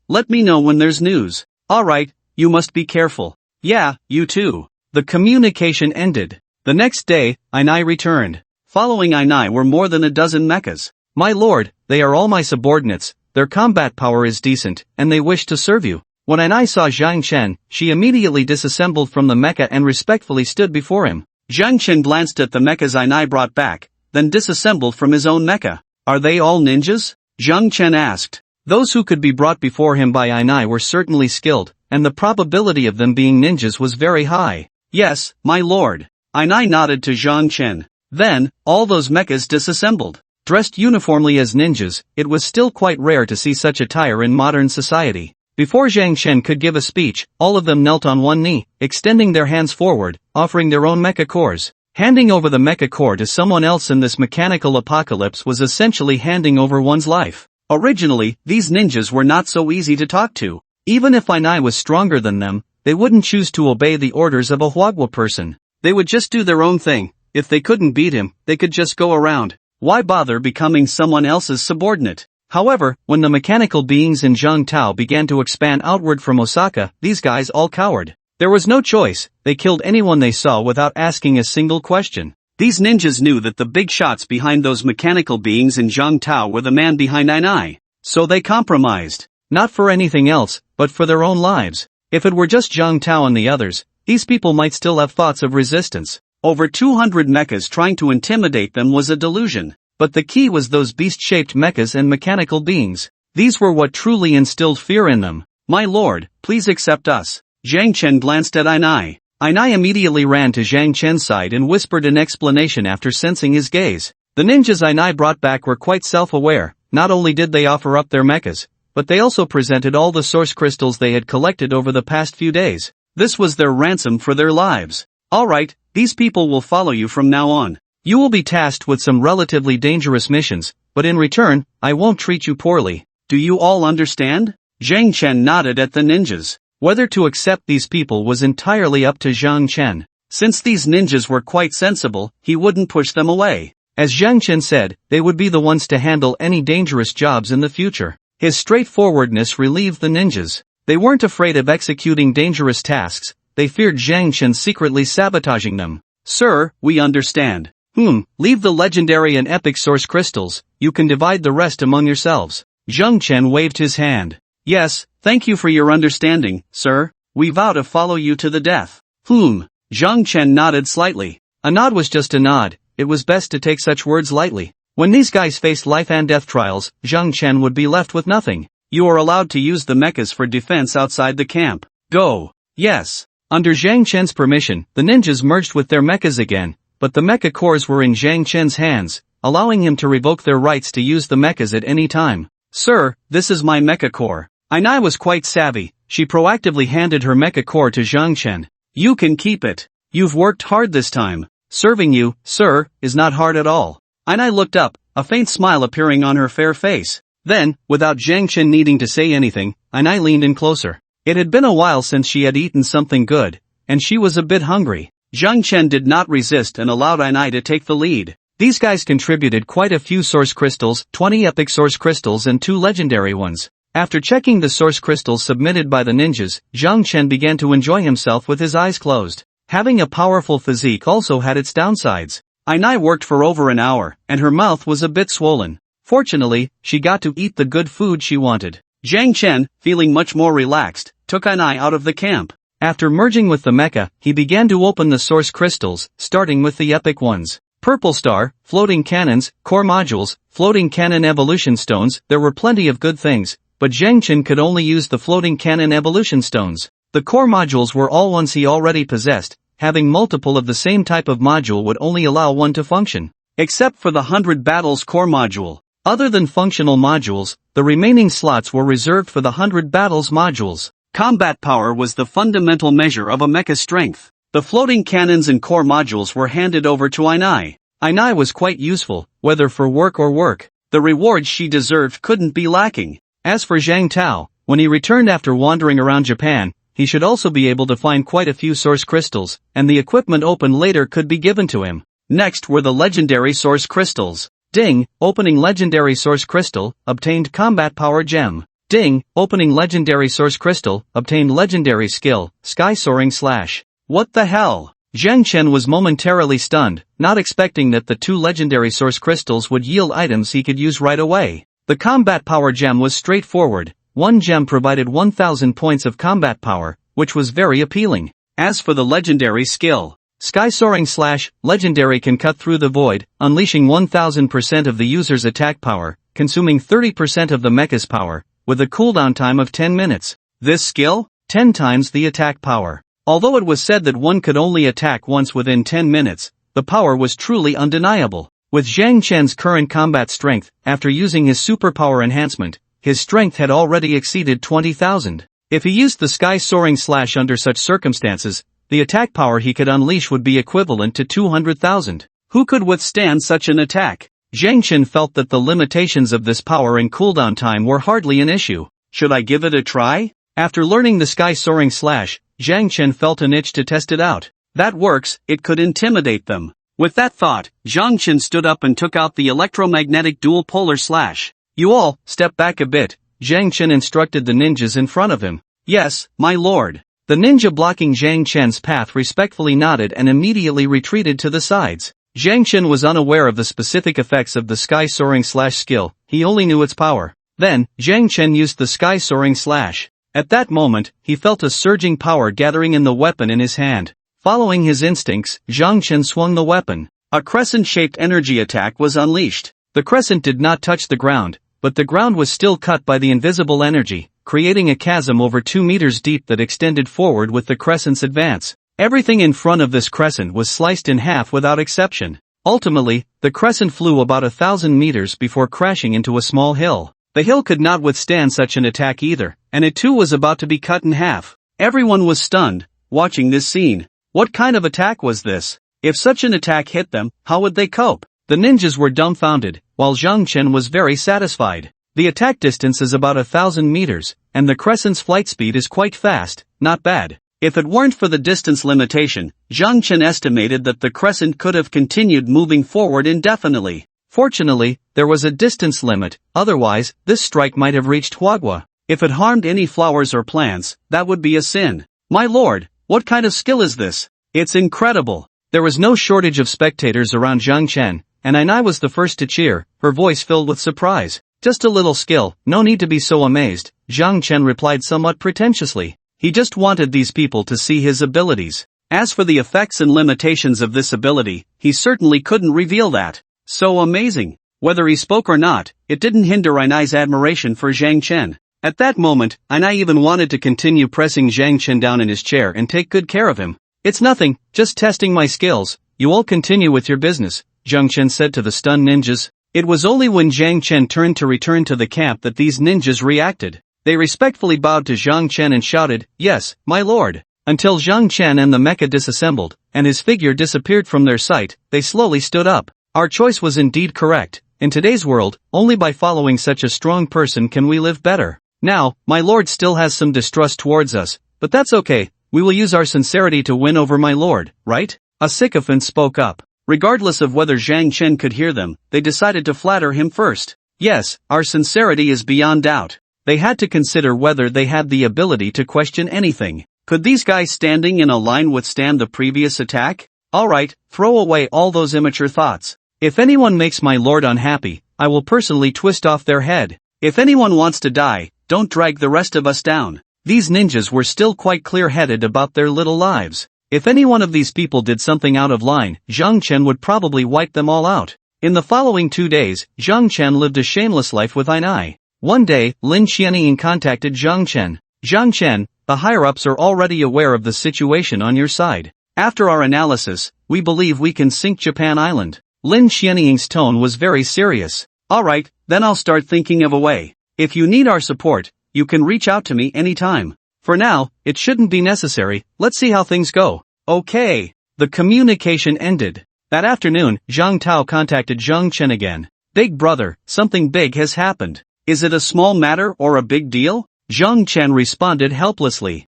Let me know when there's news. Alright, you must be careful. Yeah, you too. The communication ended. The next day, Ainai returned. Following Ainai were more than a dozen mechas. My lord, they are all my subordinates, their combat power is decent, and they wish to serve you. When Ainai saw Zhang Chen, she immediately disassembled from the mecha and respectfully stood before him. Zhang Chen glanced at the mechas Ainai brought back, then disassembled from his own mecha. Are they all ninjas? Zhang Chen asked. Those who could be brought before him by Ainai were certainly skilled, and the probability of them being ninjas was very high. Yes, my lord. Ainai nodded to Zhang Chen. Then, all those mechas disassembled. Dressed uniformly as ninjas, it was still quite rare to see such attire in modern society. Before Zhang Chen could give a speech, all of them knelt on one knee, extending their hands forward, offering their own mecha cores. Handing over the mecha core to someone else in this mechanical apocalypse was essentially handing over one's life. Originally, these ninjas were not so easy to talk to. Even if Ainai was stronger than them, they wouldn't choose to obey the orders of a Huagua person. They would just do their own thing. If they couldn't beat him, they could just go around. Why bother becoming someone else's subordinate? However, when the mechanical beings in Zhangtao began to expand outward from Osaka, these guys all cowered. There was no choice, they killed anyone they saw without asking a single question. These ninjas knew that the big shots behind those mechanical beings in Zhangtao were the man behind Ainai. So they compromised. Not for anything else, but for their own lives. If it were just Zhang Tao and the others, these people might still have thoughts of resistance. Over 200 mechas trying to intimidate them was a delusion. But the key was those beast-shaped mechas and mechanical beings. These were what truly instilled fear in them. My lord, please accept us. Zhang Chen glanced at Ainai. Ainai immediately ran to Zhang Chen's side and whispered an explanation after sensing his gaze. The ninjas Ainai brought back were quite self-aware. Not only did they offer up their mechas, but they also presented all the source crystals they had collected over the past few days. This was their ransom for their lives. Alright, these people will follow you from now on. You will be tasked with some relatively dangerous missions, but in return, I won't treat you poorly. Do you all understand? Zhang Chen nodded at the ninjas. Whether to accept these people was entirely up to Zhang Chen. Since these ninjas were quite sensible, he wouldn't push them away. As Zhang Chen said, they would be the ones to handle any dangerous jobs in the future. His straightforwardness relieved the ninjas. They weren't afraid of executing dangerous tasks, they feared Zhang Chen secretly sabotaging them. Sir, we understand. Leave the legendary and epic source crystals, you can divide the rest among yourselves. Zhang Chen waved his hand. Yes, thank you for your understanding, sir. We vow to follow you to the death. Zhang Chen nodded slightly. A nod was just a nod, it was best to take such words lightly. When these guys faced life and death trials, Zhang Chen would be left with nothing. You are allowed to use the mechas for defense outside the camp. Go. Yes. Under Zhang Chen's permission, the ninjas merged with their mechas again, but the mecha cores were in Zhang Chen's hands, allowing him to revoke their rights to use the mechas at any time. Sir, this is my mecha core. Ainai was quite savvy, she proactively handed her mecha core to Zhang Chen. You can keep it. You've worked hard this time. Serving you, sir, is not hard at all. Ainai looked up, a faint smile appearing on her fair face. Then, without Zhang Chen needing to say anything, Ainai leaned in closer. It had been a while since she had eaten something good, and she was a bit hungry. Zhang Chen did not resist and allowed Ainai to take the lead. These guys contributed quite a few source crystals, 20 epic source crystals and 2 legendary ones. After checking the source crystals submitted by the ninjas, Zhang Chen began to enjoy himself with his eyes closed. Having a powerful physique also had its downsides. Ainai worked for over an hour, and her mouth was a bit swollen. Fortunately, she got to eat the good food she wanted. Zhang Chen, feeling much more relaxed, took Ainai out of the camp. After merging with the mecha, he began to open the source crystals, starting with the epic ones. Purple Star, floating cannons, core modules, floating cannon evolution stones, there were plenty of good things, but Zhang Chen could only use the floating cannon evolution stones. The core modules were all ones he already possessed, having multiple of the same type of module would only allow one to function. Except for the 100 battles core module. Other than functional modules, the remaining slots were reserved for the 100 battles modules. Combat power was the fundamental measure of a mecha's strength. The floating cannons and core modules were handed over to Ainai. Ainai was quite useful, whether for work or work. The rewards she deserved couldn't be lacking. As for Zhang Tao, when he returned after wandering around Japan, he should also be able to find quite a few source crystals, and the equipment opened later could be given to him. Next were the legendary source crystals. Ding, opening legendary source crystal, obtained combat power gem. Ding, opening legendary source crystal, obtained legendary skill, sky soaring slash. What the hell? Zhang Chen was momentarily stunned, not expecting that the 2 legendary source crystals would yield items he could use right away. The combat power gem was straightforward. One gem provided 1000 points of combat power, which was very appealing. As for the legendary skill, Sky Soaring Slash, legendary can cut through the void, unleashing 1000% of the user's attack power, consuming 30% of the mecha's power, with a cooldown time of 10 minutes. This skill? 10 times the attack power. Although it was said that one could only attack once within 10 minutes, the power was truly undeniable. With Zhang Chen's current combat strength, after using his superpower enhancement, his strength had already exceeded 20,000. If he used the Sky Soaring Slash under such circumstances, the attack power he could unleash would be equivalent to 200,000. Who could withstand such an attack? Zhang Chen felt that the limitations of this power and cooldown time were hardly an issue. Should I give it a try? After learning the Sky Soaring Slash, Zhang Chen felt an itch to test it out. That works, it could intimidate them. With that thought, Zhang Chen stood up and took out the electromagnetic dual polar slash. You all, step back a bit, Zhang Chen instructed the ninjas in front of him. Yes, my lord. The ninja blocking Zhang Chen's path respectfully nodded and immediately retreated to the sides. Zhang Chen was unaware of the specific effects of the Sky Soaring Slash skill, he only knew its power. Then, Zhang Chen used the Sky Soaring Slash. At that moment, he felt a surging power gathering in the weapon in his hand. Following his instincts, Zhang Chen swung the weapon. A crescent-shaped energy attack was unleashed. The crescent did not touch the ground, but the ground was still cut by the invisible energy, creating a chasm over 2 meters deep that extended forward with the crescent's advance. Everything in front of this crescent was sliced in half without exception. Ultimately, the crescent flew about 1,000 meters before crashing into a small hill. The hill could not withstand such an attack either, and it too was about to be cut in half. Everyone was stunned, watching this scene. What kind of attack was this? If such an attack hit them, how would they cope? The ninjas were dumbfounded, while Zhang Chen was very satisfied. The attack distance is about 1,000 meters, and the crescent's flight speed is quite fast, not bad. If it weren't for the distance limitation, Zhang Chen estimated that the crescent could have continued moving forward indefinitely. Fortunately, there was a distance limit, otherwise, this strike might have reached Huagua. If it harmed any flowers or plants, that would be a sin. My lord, what kind of skill is this? It's incredible. There was no shortage of spectators around Zhang Chen, and Ai was the first to cheer, her voice filled with surprise. Just a little skill, no need to be so amazed, Zhang Chen replied somewhat pretentiously. He just wanted these people to see his abilities. As for the effects and limitations of this ability, he certainly couldn't reveal that. So amazing. Whether he spoke or not, it didn't hinder Ainai's admiration for Zhang Chen. At that moment, Ainai even wanted to continue pressing Zhang Chen down in his chair and take good care of him. It's nothing, just testing my skills, you all continue with your business, Zhang Chen said to the stunned ninjas. It was only when Zhang Chen turned to return to the camp that these ninjas reacted. They respectfully bowed to Zhang Chen and shouted, "Yes, my lord." Until Zhang Chen and the mecha disassembled, and his figure disappeared from their sight, they slowly stood up. Our choice was indeed correct. In today's world, only by following such a strong person can we live better. Now, my lord still has some distrust towards us, but that's okay, we will use our sincerity to win over my lord, right? A sycophant spoke up. Regardless of whether Zhang Chen could hear them, they decided to flatter him first. Yes, our sincerity is beyond doubt. They had to consider whether they had the ability to question anything. Could these guys standing in a line withstand the previous attack? Alright, throw away all those immature thoughts. If anyone makes my lord unhappy, I will personally twist off their head. If anyone wants to die, don't drag the rest of us down. These ninjas were still quite clear-headed about their little lives. If any one of these people did something out of line, Zhang Chen would probably wipe them all out. In the following 2 days, Zhang Chen lived a shameless life with Ainai. One day, Lin Xianying contacted Zhang Chen. Zhang Chen, the higher-ups are already aware of the situation on your side. After our analysis, we believe we can sink Japan Island. Lin Xianying's tone was very serious. Alright, then I'll start thinking of a way. If you need our support, you can reach out to me anytime. For now, it shouldn't be necessary, let's see how things go. Okay. The communication ended. That afternoon, Zhang Tao contacted Zhang Chen again. Big brother, something big has happened. Is it a small matter or a big deal? Zhang Chen responded helplessly.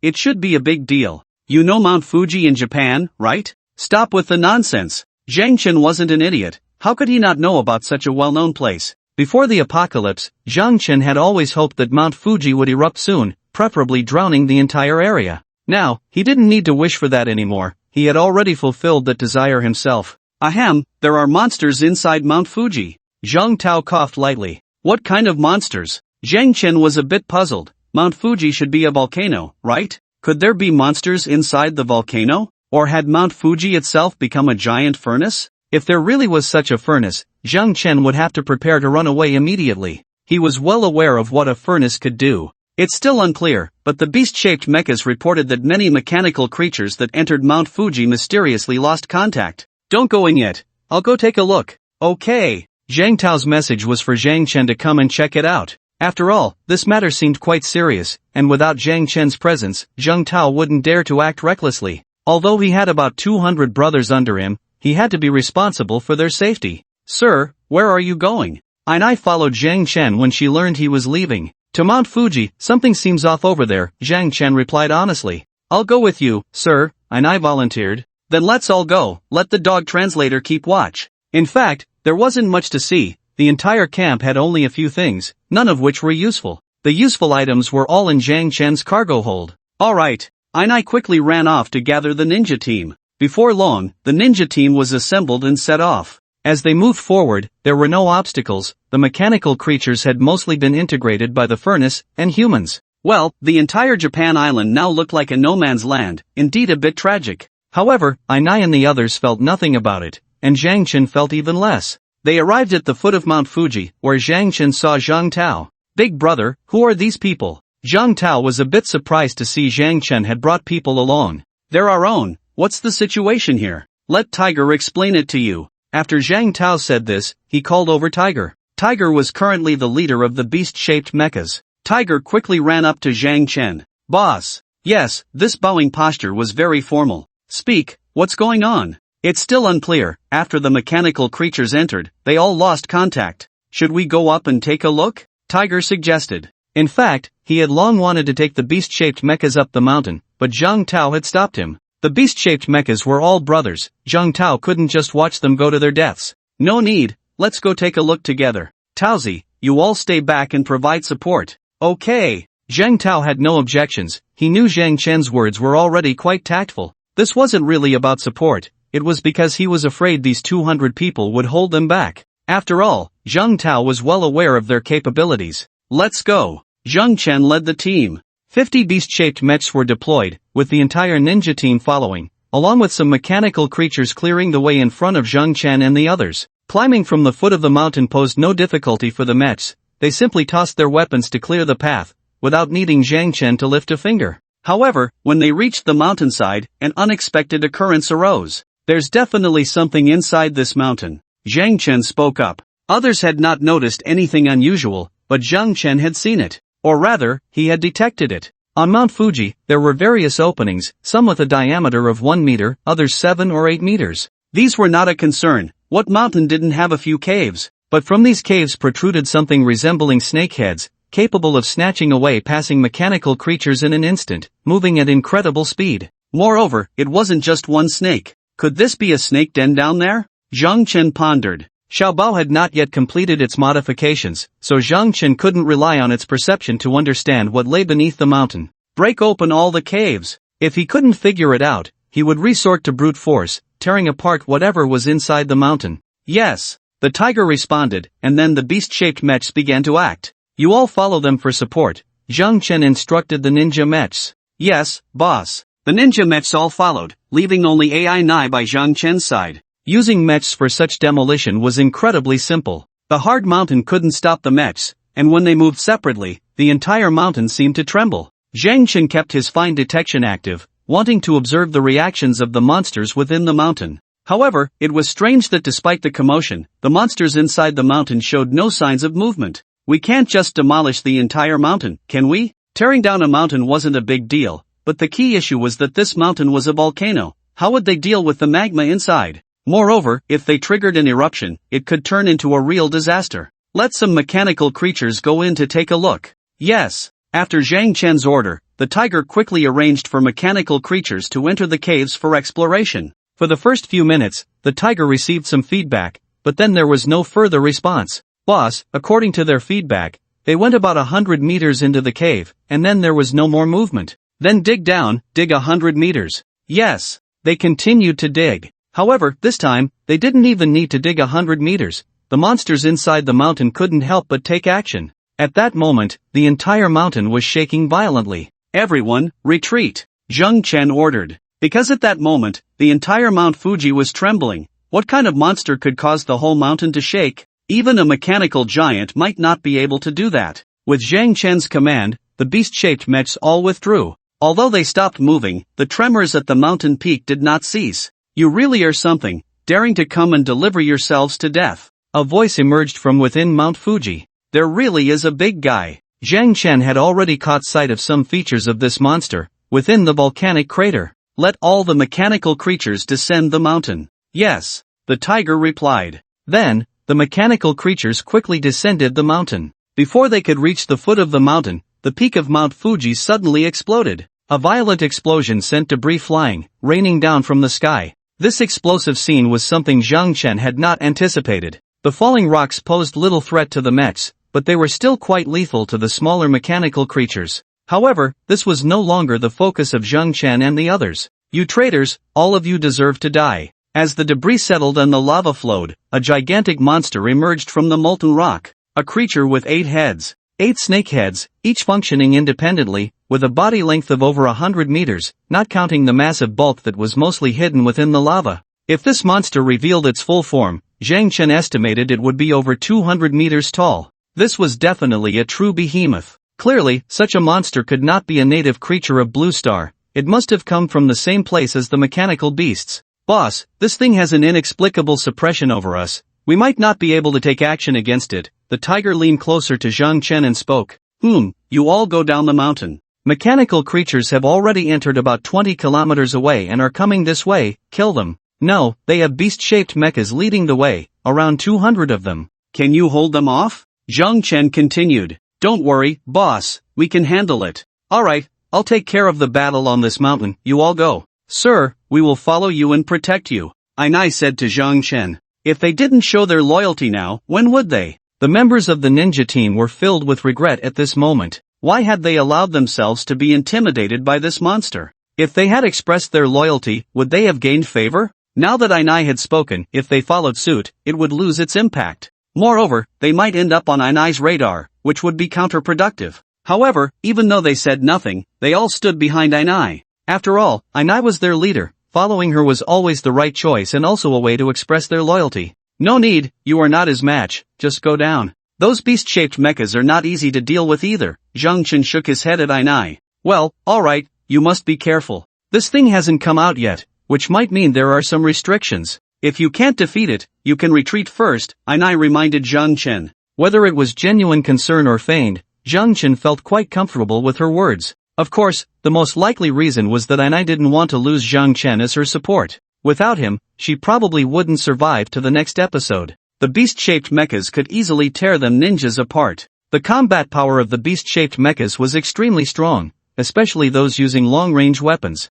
It should be a big deal. You know Mount Fuji in Japan, right? Stop with the nonsense. Zhang Chen wasn't an idiot. How could he not know about such a well-known place? Before the apocalypse, Zhang Chen had always hoped that Mount Fuji would erupt soon, preferably drowning the entire area. Now, he didn't need to wish for that anymore. He had already fulfilled that desire himself. Ahem, there are monsters inside Mount Fuji. Zhang Tao coughed lightly. What kind of monsters? Zhang Chen was a bit puzzled. Mount Fuji should be a volcano, right? Could there be monsters inside the volcano? Or had Mount Fuji itself become a giant furnace? If there really was such a furnace, Zhang Chen would have to prepare to run away immediately. He was well aware of what a furnace could do. It's still unclear, but the beast-shaped mechas reported that many mechanical creatures that entered Mount Fuji mysteriously lost contact. Don't go in yet. I'll go take a look. Okay. Zhang Tao's message was for Zhang Chen to come and check it out. After all, this matter seemed quite serious, and without Zhang Chen's presence, Zhang Tao wouldn't dare to act recklessly. Although he had about 200 brothers under him, he had to be responsible for their safety. Sir, where are you going? Ainai followed Zhang Chen when she learned he was leaving. To Mount Fuji, something seems off over there, Zhang Chen replied honestly. I'll go with you, sir, Ainai volunteered. Then let's all go, let the dog translator keep watch. In fact, there wasn't much to see. The entire camp had only a few things, none of which were useful. The useful items were all in Zhang Chen's cargo hold. Alright, Ainai quickly ran off to gather the ninja team. Before long, the ninja team was assembled and set off. As they moved forward, there were no obstacles. The mechanical creatures had mostly been integrated by the furnace, and humans. Well, the entire Japan island now looked like a no man's land, indeed a bit tragic. However, Ainai and the others felt nothing about it, and Zhang Chen felt even less. They arrived at the foot of Mount Fuji, where Zhang Chen saw Zhang Tao. Big brother, who are these people? Zhang Tao was a bit surprised to see Zhang Chen had brought people along. They're our own. What's the situation here? Let Tiger explain it to you. After Zhang Tao said this, he called over Tiger. Tiger was currently the leader of the beast-shaped mechas. Tiger quickly ran up to Zhang Chen. Boss. Yes, this bowing posture was very formal. Speak, what's going on? It's still unclear. After the mechanical creatures entered, they all lost contact. Should we go up and take a look? Tiger suggested. In fact, he had long wanted to take the beast-shaped mechas up the mountain, but Zhang Tao had stopped him. The beast-shaped mechas were all brothers. Zhang Tao couldn't just watch them go to their deaths. No need, let's go take a look together. Taozi, you all stay back and provide support. Okay. Zhang Tao had no objections. He knew Zhang Chen's words were already quite tactful. This wasn't really about support, it was because he was afraid these 200 people would hold them back. After all, Zhang Tao was well aware of their capabilities. Let's go. Zhang Chen led the team. 50 beast-shaped mechs were deployed, with the entire ninja team following, along with some mechanical creatures clearing the way in front of Zhang Chen and the others. Climbing from the foot of the mountain posed no difficulty for the mechs. They simply tossed their weapons to clear the path, without needing Zhang Chen to lift a finger. However, when they reached the mountainside, an unexpected occurrence arose. There's definitely something inside this mountain. Zhang Chen spoke up. Others had not noticed anything unusual, but Zhang Chen had seen it. Or rather, he had detected it. On Mount Fuji, there were various openings, some with a diameter of 1 meter, others 7 or 8 meters. These were not a concern. What mountain didn't have a few caves? But from these caves protruded something resembling snakeheads, capable of snatching away passing mechanical creatures in an instant, moving at incredible speed. Moreover, it wasn't just one snake. Could this be a snake den down there? Zhang Chen pondered. Xiaobao had not yet completed its modifications, so Zhang Chen couldn't rely on its perception to understand what lay beneath the mountain. Break open all the caves. If he couldn't figure it out, he would resort to brute force, tearing apart whatever was inside the mountain. Yes. The tiger responded, and then the beast-shaped mechs began to act. You all follow them for support. Zhang Chen instructed the ninja mechs. Yes, boss. The ninja mechs all followed, leaving only Ainai by Zhang Chen's side. Using mechs for such demolition was incredibly simple. The hard mountain couldn't stop the mechs, and when they moved separately, the entire mountain seemed to tremble. Zhang Chen kept his fine detection active, wanting to observe the reactions of the monsters within the mountain. However, it was strange that despite the commotion, the monsters inside the mountain showed no signs of movement. We can't just demolish the entire mountain, can we? Tearing down a mountain wasn't a big deal, but the key issue was that this mountain was a volcano. How would they deal with the magma inside? Moreover, if they triggered an eruption, it could turn into a real disaster. Let some mechanical creatures go in to take a look. Yes. After Zhang Chen's order, the tiger quickly arranged for mechanical creatures to enter the caves for exploration. For the first few minutes, the tiger received some feedback, but then there was no further response. Boss, according to their feedback, they went about 100 meters into the cave, and then there was no more movement. Then dig down, dig 100 meters. Yes. They continued to dig. However, this time, they didn't even need to dig 100 meters. The monsters inside the mountain couldn't help but take action. At that moment, the entire mountain was shaking violently. Everyone, retreat. Zhang Chen ordered. Because at that moment, the entire Mount Fuji was trembling. What kind of monster could cause the whole mountain to shake? Even a mechanical giant might not be able to do that. With Zhang Chen's command, the beast-shaped mechs all withdrew. Although they stopped moving, the tremors at the mountain peak did not cease. You really are something, daring to come and deliver yourselves to death. A voice emerged from within Mount Fuji. There really is a big guy. Zhang Chen had already caught sight of some features of this monster, within the volcanic crater. Let all the mechanical creatures descend the mountain. Yes, the tiger replied. Then, the mechanical creatures quickly descended the mountain. Before they could reach the foot of the mountain, the peak of Mount Fuji suddenly exploded. A violent explosion sent debris flying, raining down from the sky. This explosive scene was something Zhang Chen had not anticipated. The falling rocks posed little threat to the mechs, but they were still quite lethal to the smaller mechanical creatures. However, this was no longer the focus of Zhang Chen and the others. You traitors, all of you deserve to die. As the debris settled and the lava flowed, a gigantic monster emerged from the molten rock. A creature with 8 heads. 8 snakeheads, each functioning independently, with a body length of over 100 meters, not counting the massive bulk that was mostly hidden within the lava. If this monster revealed its full form, Zhang Chen estimated it would be over 200 meters tall. This was definitely a true behemoth. Clearly, such a monster could not be a native creature of Blue Star. It must have come from the same place as the mechanical beasts. Boss, this thing has an inexplicable suppression over us. We might not be able to take action against it. The tiger leaned closer to Zhang Chen and spoke. You all go down the mountain. Mechanical creatures have already entered about 20 kilometers away and are coming this way. Kill them. No, they have beast-shaped mechas leading the way, around 200 of them. Can you hold them off? Zhang Chen continued. Don't worry, boss, we can handle it. Alright, I'll take care of the battle on this mountain, you all go. Sir, we will follow you and protect you, Ainai said to Zhang Chen. If they didn't show their loyalty now, when would they? The members of the ninja team were filled with regret at this moment. Why had they allowed themselves to be intimidated by this monster? If they had expressed their loyalty, would they have gained favor? Now that Ainai had spoken, if they followed suit, it would lose its impact. Moreover, they might end up on Ainai's radar, which would be counterproductive. However, even though they said nothing, they all stood behind Ainai. After all, Ainai was their leader. Following her was always the right choice and also a way to express their loyalty. No need, you are not his match, just go down. Those beast-shaped mechas are not easy to deal with either. Zhang Chen shook his head at Ainai. Well, alright, you must be careful. This thing hasn't come out yet, which might mean there are some restrictions. If you can't defeat it, you can retreat first, Ainai reminded Zhang Chen. Whether it was genuine concern or feigned, Zhang Chen felt quite comfortable with her words. Of course, the most likely reason was that Ainai didn't want to lose Zhang Chen as her support. Without him, she probably wouldn't survive to the next episode. The beast-shaped mechas could easily tear them ninjas apart. The combat power of the beast-shaped mechas was extremely strong, especially those using long-range weapons.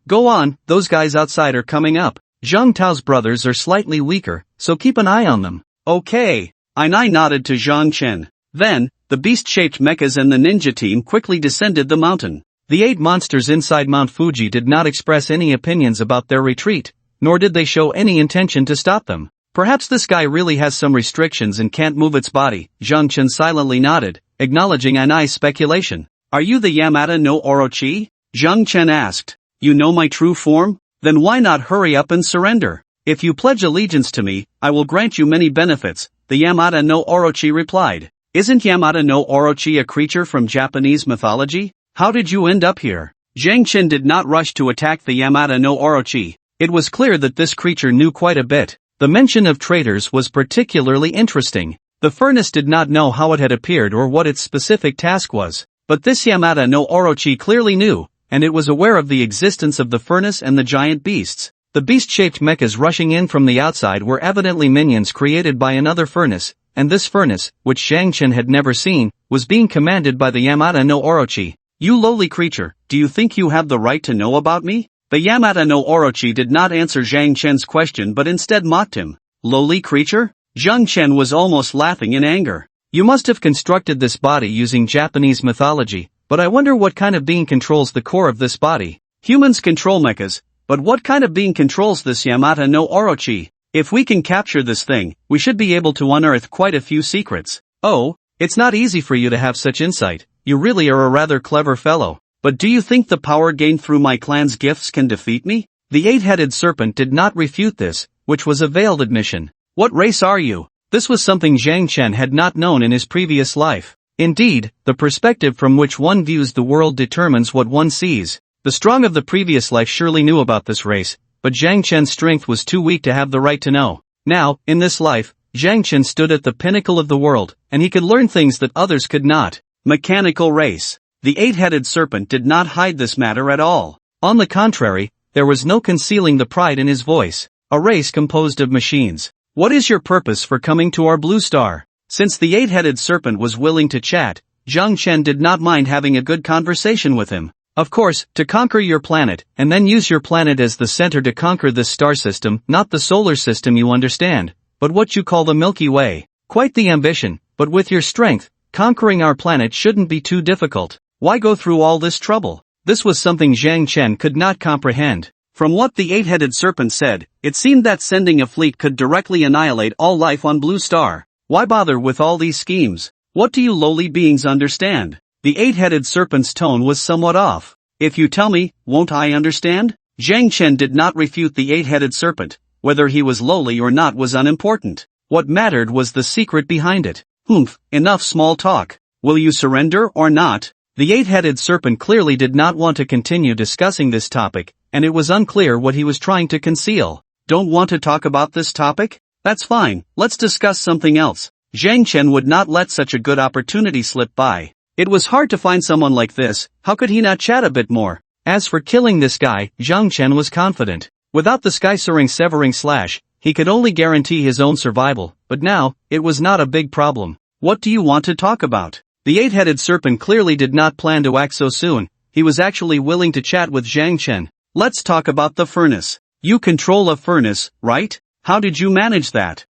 Go on, those guys outside are coming up. Zhang Tao's brothers are slightly weaker, so keep an eye on them. Okay. Ainai nodded to Zhang Chen. Then, the beast-shaped mechas and the ninja team quickly descended the mountain. The 8 monsters inside Mount Fuji did not express any opinions about their retreat, nor did they show any intention to stop them. Perhaps this guy really has some restrictions and can't move its body. Zhang Chen silently nodded, acknowledging Ainai's speculation. Are you the Yamada no Orochi? Zhang Chen asked. You know my true form? Then why not hurry up and surrender? If you pledge allegiance to me, I will grant you many benefits, the Yamada no Orochi replied. Isn't Yamada no Orochi a creature from Japanese mythology? How did you end up here? Zhang Chen did not rush to attack the Yamada no Orochi. It was clear that this creature knew quite a bit. The mention of traitors was particularly interesting. The furnace did not know how it had appeared or what its specific task was. But this Yamada no Orochi clearly knew, and it was aware of the existence of the furnace and the giant beasts. The beast-shaped mechas rushing in from the outside were evidently minions created by another furnace, and this furnace, which Zhang Chen had never seen, was being commanded by the Yamada no Orochi. You lowly creature, do you think you have the right to know about me? The Yamada no Orochi did not answer Zhang Chen's question but instead mocked him. Lowly creature? Zhang Chen was almost laughing in anger. You must have constructed this body using Japanese mythology, but I wonder what kind of being controls the core of this body. Humans control mechas, but what kind of being controls this Yamada no Orochi? If we can capture this thing, we should be able to unearth quite a few secrets. Oh, it's not easy for you to have such insight. You really are a rather clever fellow. But do you think the power gained through my clan's gifts can defeat me? The 8-headed serpent did not refute this, which was a veiled admission. What race are you? This was something Zhang Chen had not known in his previous life. Indeed, the perspective from which one views the world determines what one sees. The strong of the previous life surely knew about this race, but Zhang Chen's strength was too weak to have the right to know. Now, in this life, Zhang Chen stood at the pinnacle of the world, and he could learn things that others could not. Mechanical race. The 8-headed serpent did not hide this matter at all. On the contrary, there was no concealing the pride in his voice. A race composed of machines. What is your purpose for coming to our blue star? Since the 8-headed serpent was willing to chat, Zhang Chen did not mind having a good conversation with him. Of course, to conquer your planet, and then use your planet as the center to conquer this star system, not the solar system you understand, but what you call the Milky Way. Quite the ambition, but with your strength, conquering our planet shouldn't be too difficult. Why go through all this trouble? This was something Zhang Chen could not comprehend. From what the 8-headed serpent said, it seemed that sending a fleet could directly annihilate all life on Blue Star. Why bother with all these schemes? What do you lowly beings understand? The eight-headed serpent's tone was somewhat off. If you tell me, won't I understand? Zhang Chen did not refute the eight-headed serpent. Whether he was lowly or not was unimportant. What mattered was the secret behind it. Enough small talk. Will you surrender or not? The eight-headed serpent clearly did not want to continue discussing this topic, and it was unclear what he was trying to conceal. Don't want to talk about this topic? That's fine, let's discuss something else. Zhang Chen would not let such a good opportunity slip by. It was hard to find someone like this, how could he not chat a bit more? As for killing this guy, Zhang Chen was confident. Without the sky-soaring severing slash, he could only guarantee his own survival, but now, it was not a big problem. What do you want to talk about? The eight-headed serpent clearly did not plan to act so soon, he was actually willing to chat with Zhang Chen. Let's talk about the furnace. You control a furnace, right? How did you manage that?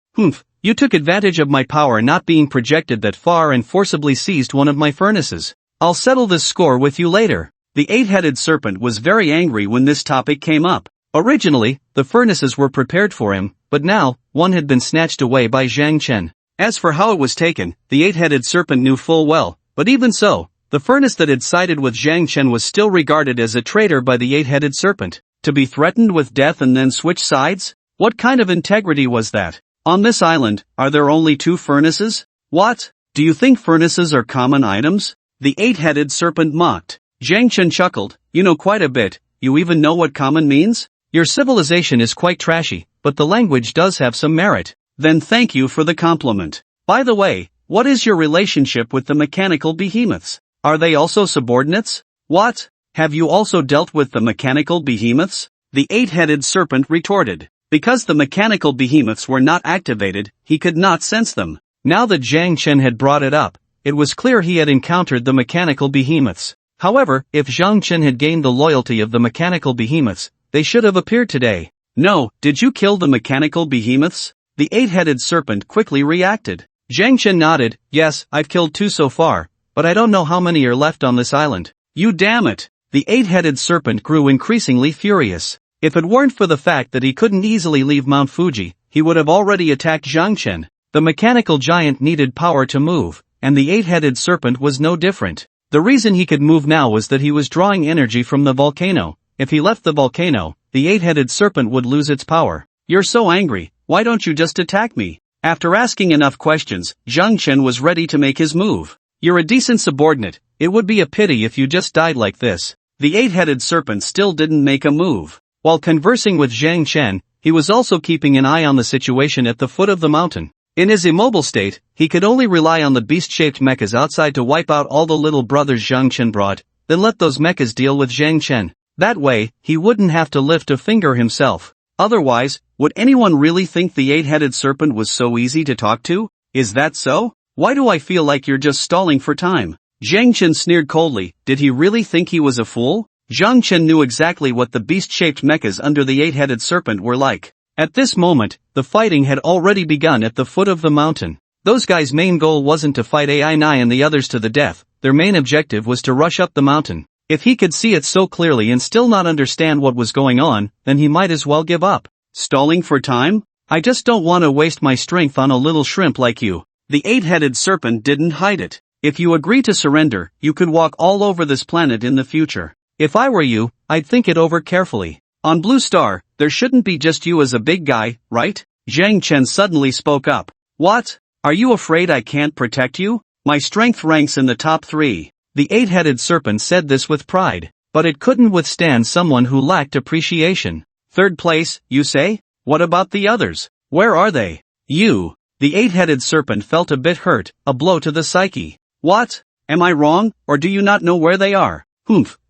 You took advantage of my power not being projected that far and forcibly seized one of my furnaces. I'll settle this score with you later. The eight-headed serpent was very angry when this topic came up. Originally, the furnaces were prepared for him, but now, one had been snatched away by Zhang Chen. As for how it was taken, the eight-headed serpent knew full well, but even so, the furnace that had sided with Zhang Chen was still regarded as a traitor by the eight-headed serpent. To be threatened with death and then switch sides? What kind of integrity was that? On this island, are there only 2 furnaces? What? Do you think furnaces are common items? The eight-headed serpent mocked. Zhang Chen chuckled, you know quite a bit, you even know what common means? Your civilization is quite trashy, but the language does have some merit. Then thank you for the compliment. By the way, what is your relationship with the mechanical behemoths? Are they also subordinates? What? Have you also dealt with the mechanical behemoths? The eight-headed serpent retorted. Because the mechanical behemoths were not activated, he could not sense them. Now that Zhang Chen had brought it up, it was clear he had encountered the mechanical behemoths. However, if Zhang Chen had gained the loyalty of the mechanical behemoths, they should have appeared today. No, did you kill the mechanical behemoths? The eight-headed serpent quickly reacted. Zhang Chen nodded, yes, I've killed 2 so far, but I don't know how many are left on this island. You damn it! The eight-headed serpent grew increasingly furious. If it weren't for the fact that he couldn't easily leave Mount Fuji, he would have already attacked Zhang Chen. The mechanical giant needed power to move, and the eight-headed serpent was no different. The reason he could move now was that he was drawing energy from the volcano. If he left the volcano, the eight-headed serpent would lose its power. You're so angry, why don't you just attack me? After asking enough questions, Zhang Chen was ready to make his move. You're a decent subordinate, it would be a pity if you just died like this. The eight-headed serpent still didn't make a move. While conversing with Zhang Chen, he was also keeping an eye on the situation at the foot of the mountain. In his immobile state, he could only rely on the beast-shaped mechas outside to wipe out all the little brothers Zhang Chen brought, then let those mechas deal with Zhang Chen. That way, he wouldn't have to lift a finger himself. Otherwise, would anyone really think the eight-headed serpent was so easy to talk to? Is that so? Why do I feel like you're just stalling for time? Zhang Chen sneered coldly, did he really think he was a fool? Zhang Chen knew exactly what the beast-shaped mechas under the eight-headed serpent were like. At this moment, the fighting had already begun at the foot of the mountain. Those guys' main goal wasn't to fight AI9 and the others to the death, their main objective was to rush up the mountain. If he could see it so clearly and still not understand what was going on, then he might as well give up. Stalling for time? I just don't want to waste my strength on a little shrimp like you. The eight-headed serpent didn't hide it. If you agree to surrender, you could walk all over this planet in the future. If I were you, I'd think it over carefully. On Blue Star, there shouldn't be just you as a big guy, right? Zhang Chen suddenly spoke up. What? Are you afraid I can't protect you? My strength ranks in the top 3. The eight-headed serpent said this with pride, but it couldn't withstand someone who lacked appreciation. 3rd place, you say? What about the others? Where are they? You. The eight-headed serpent felt a bit hurt, a blow to the psyche. What? Am I wrong, or do you not know where they are?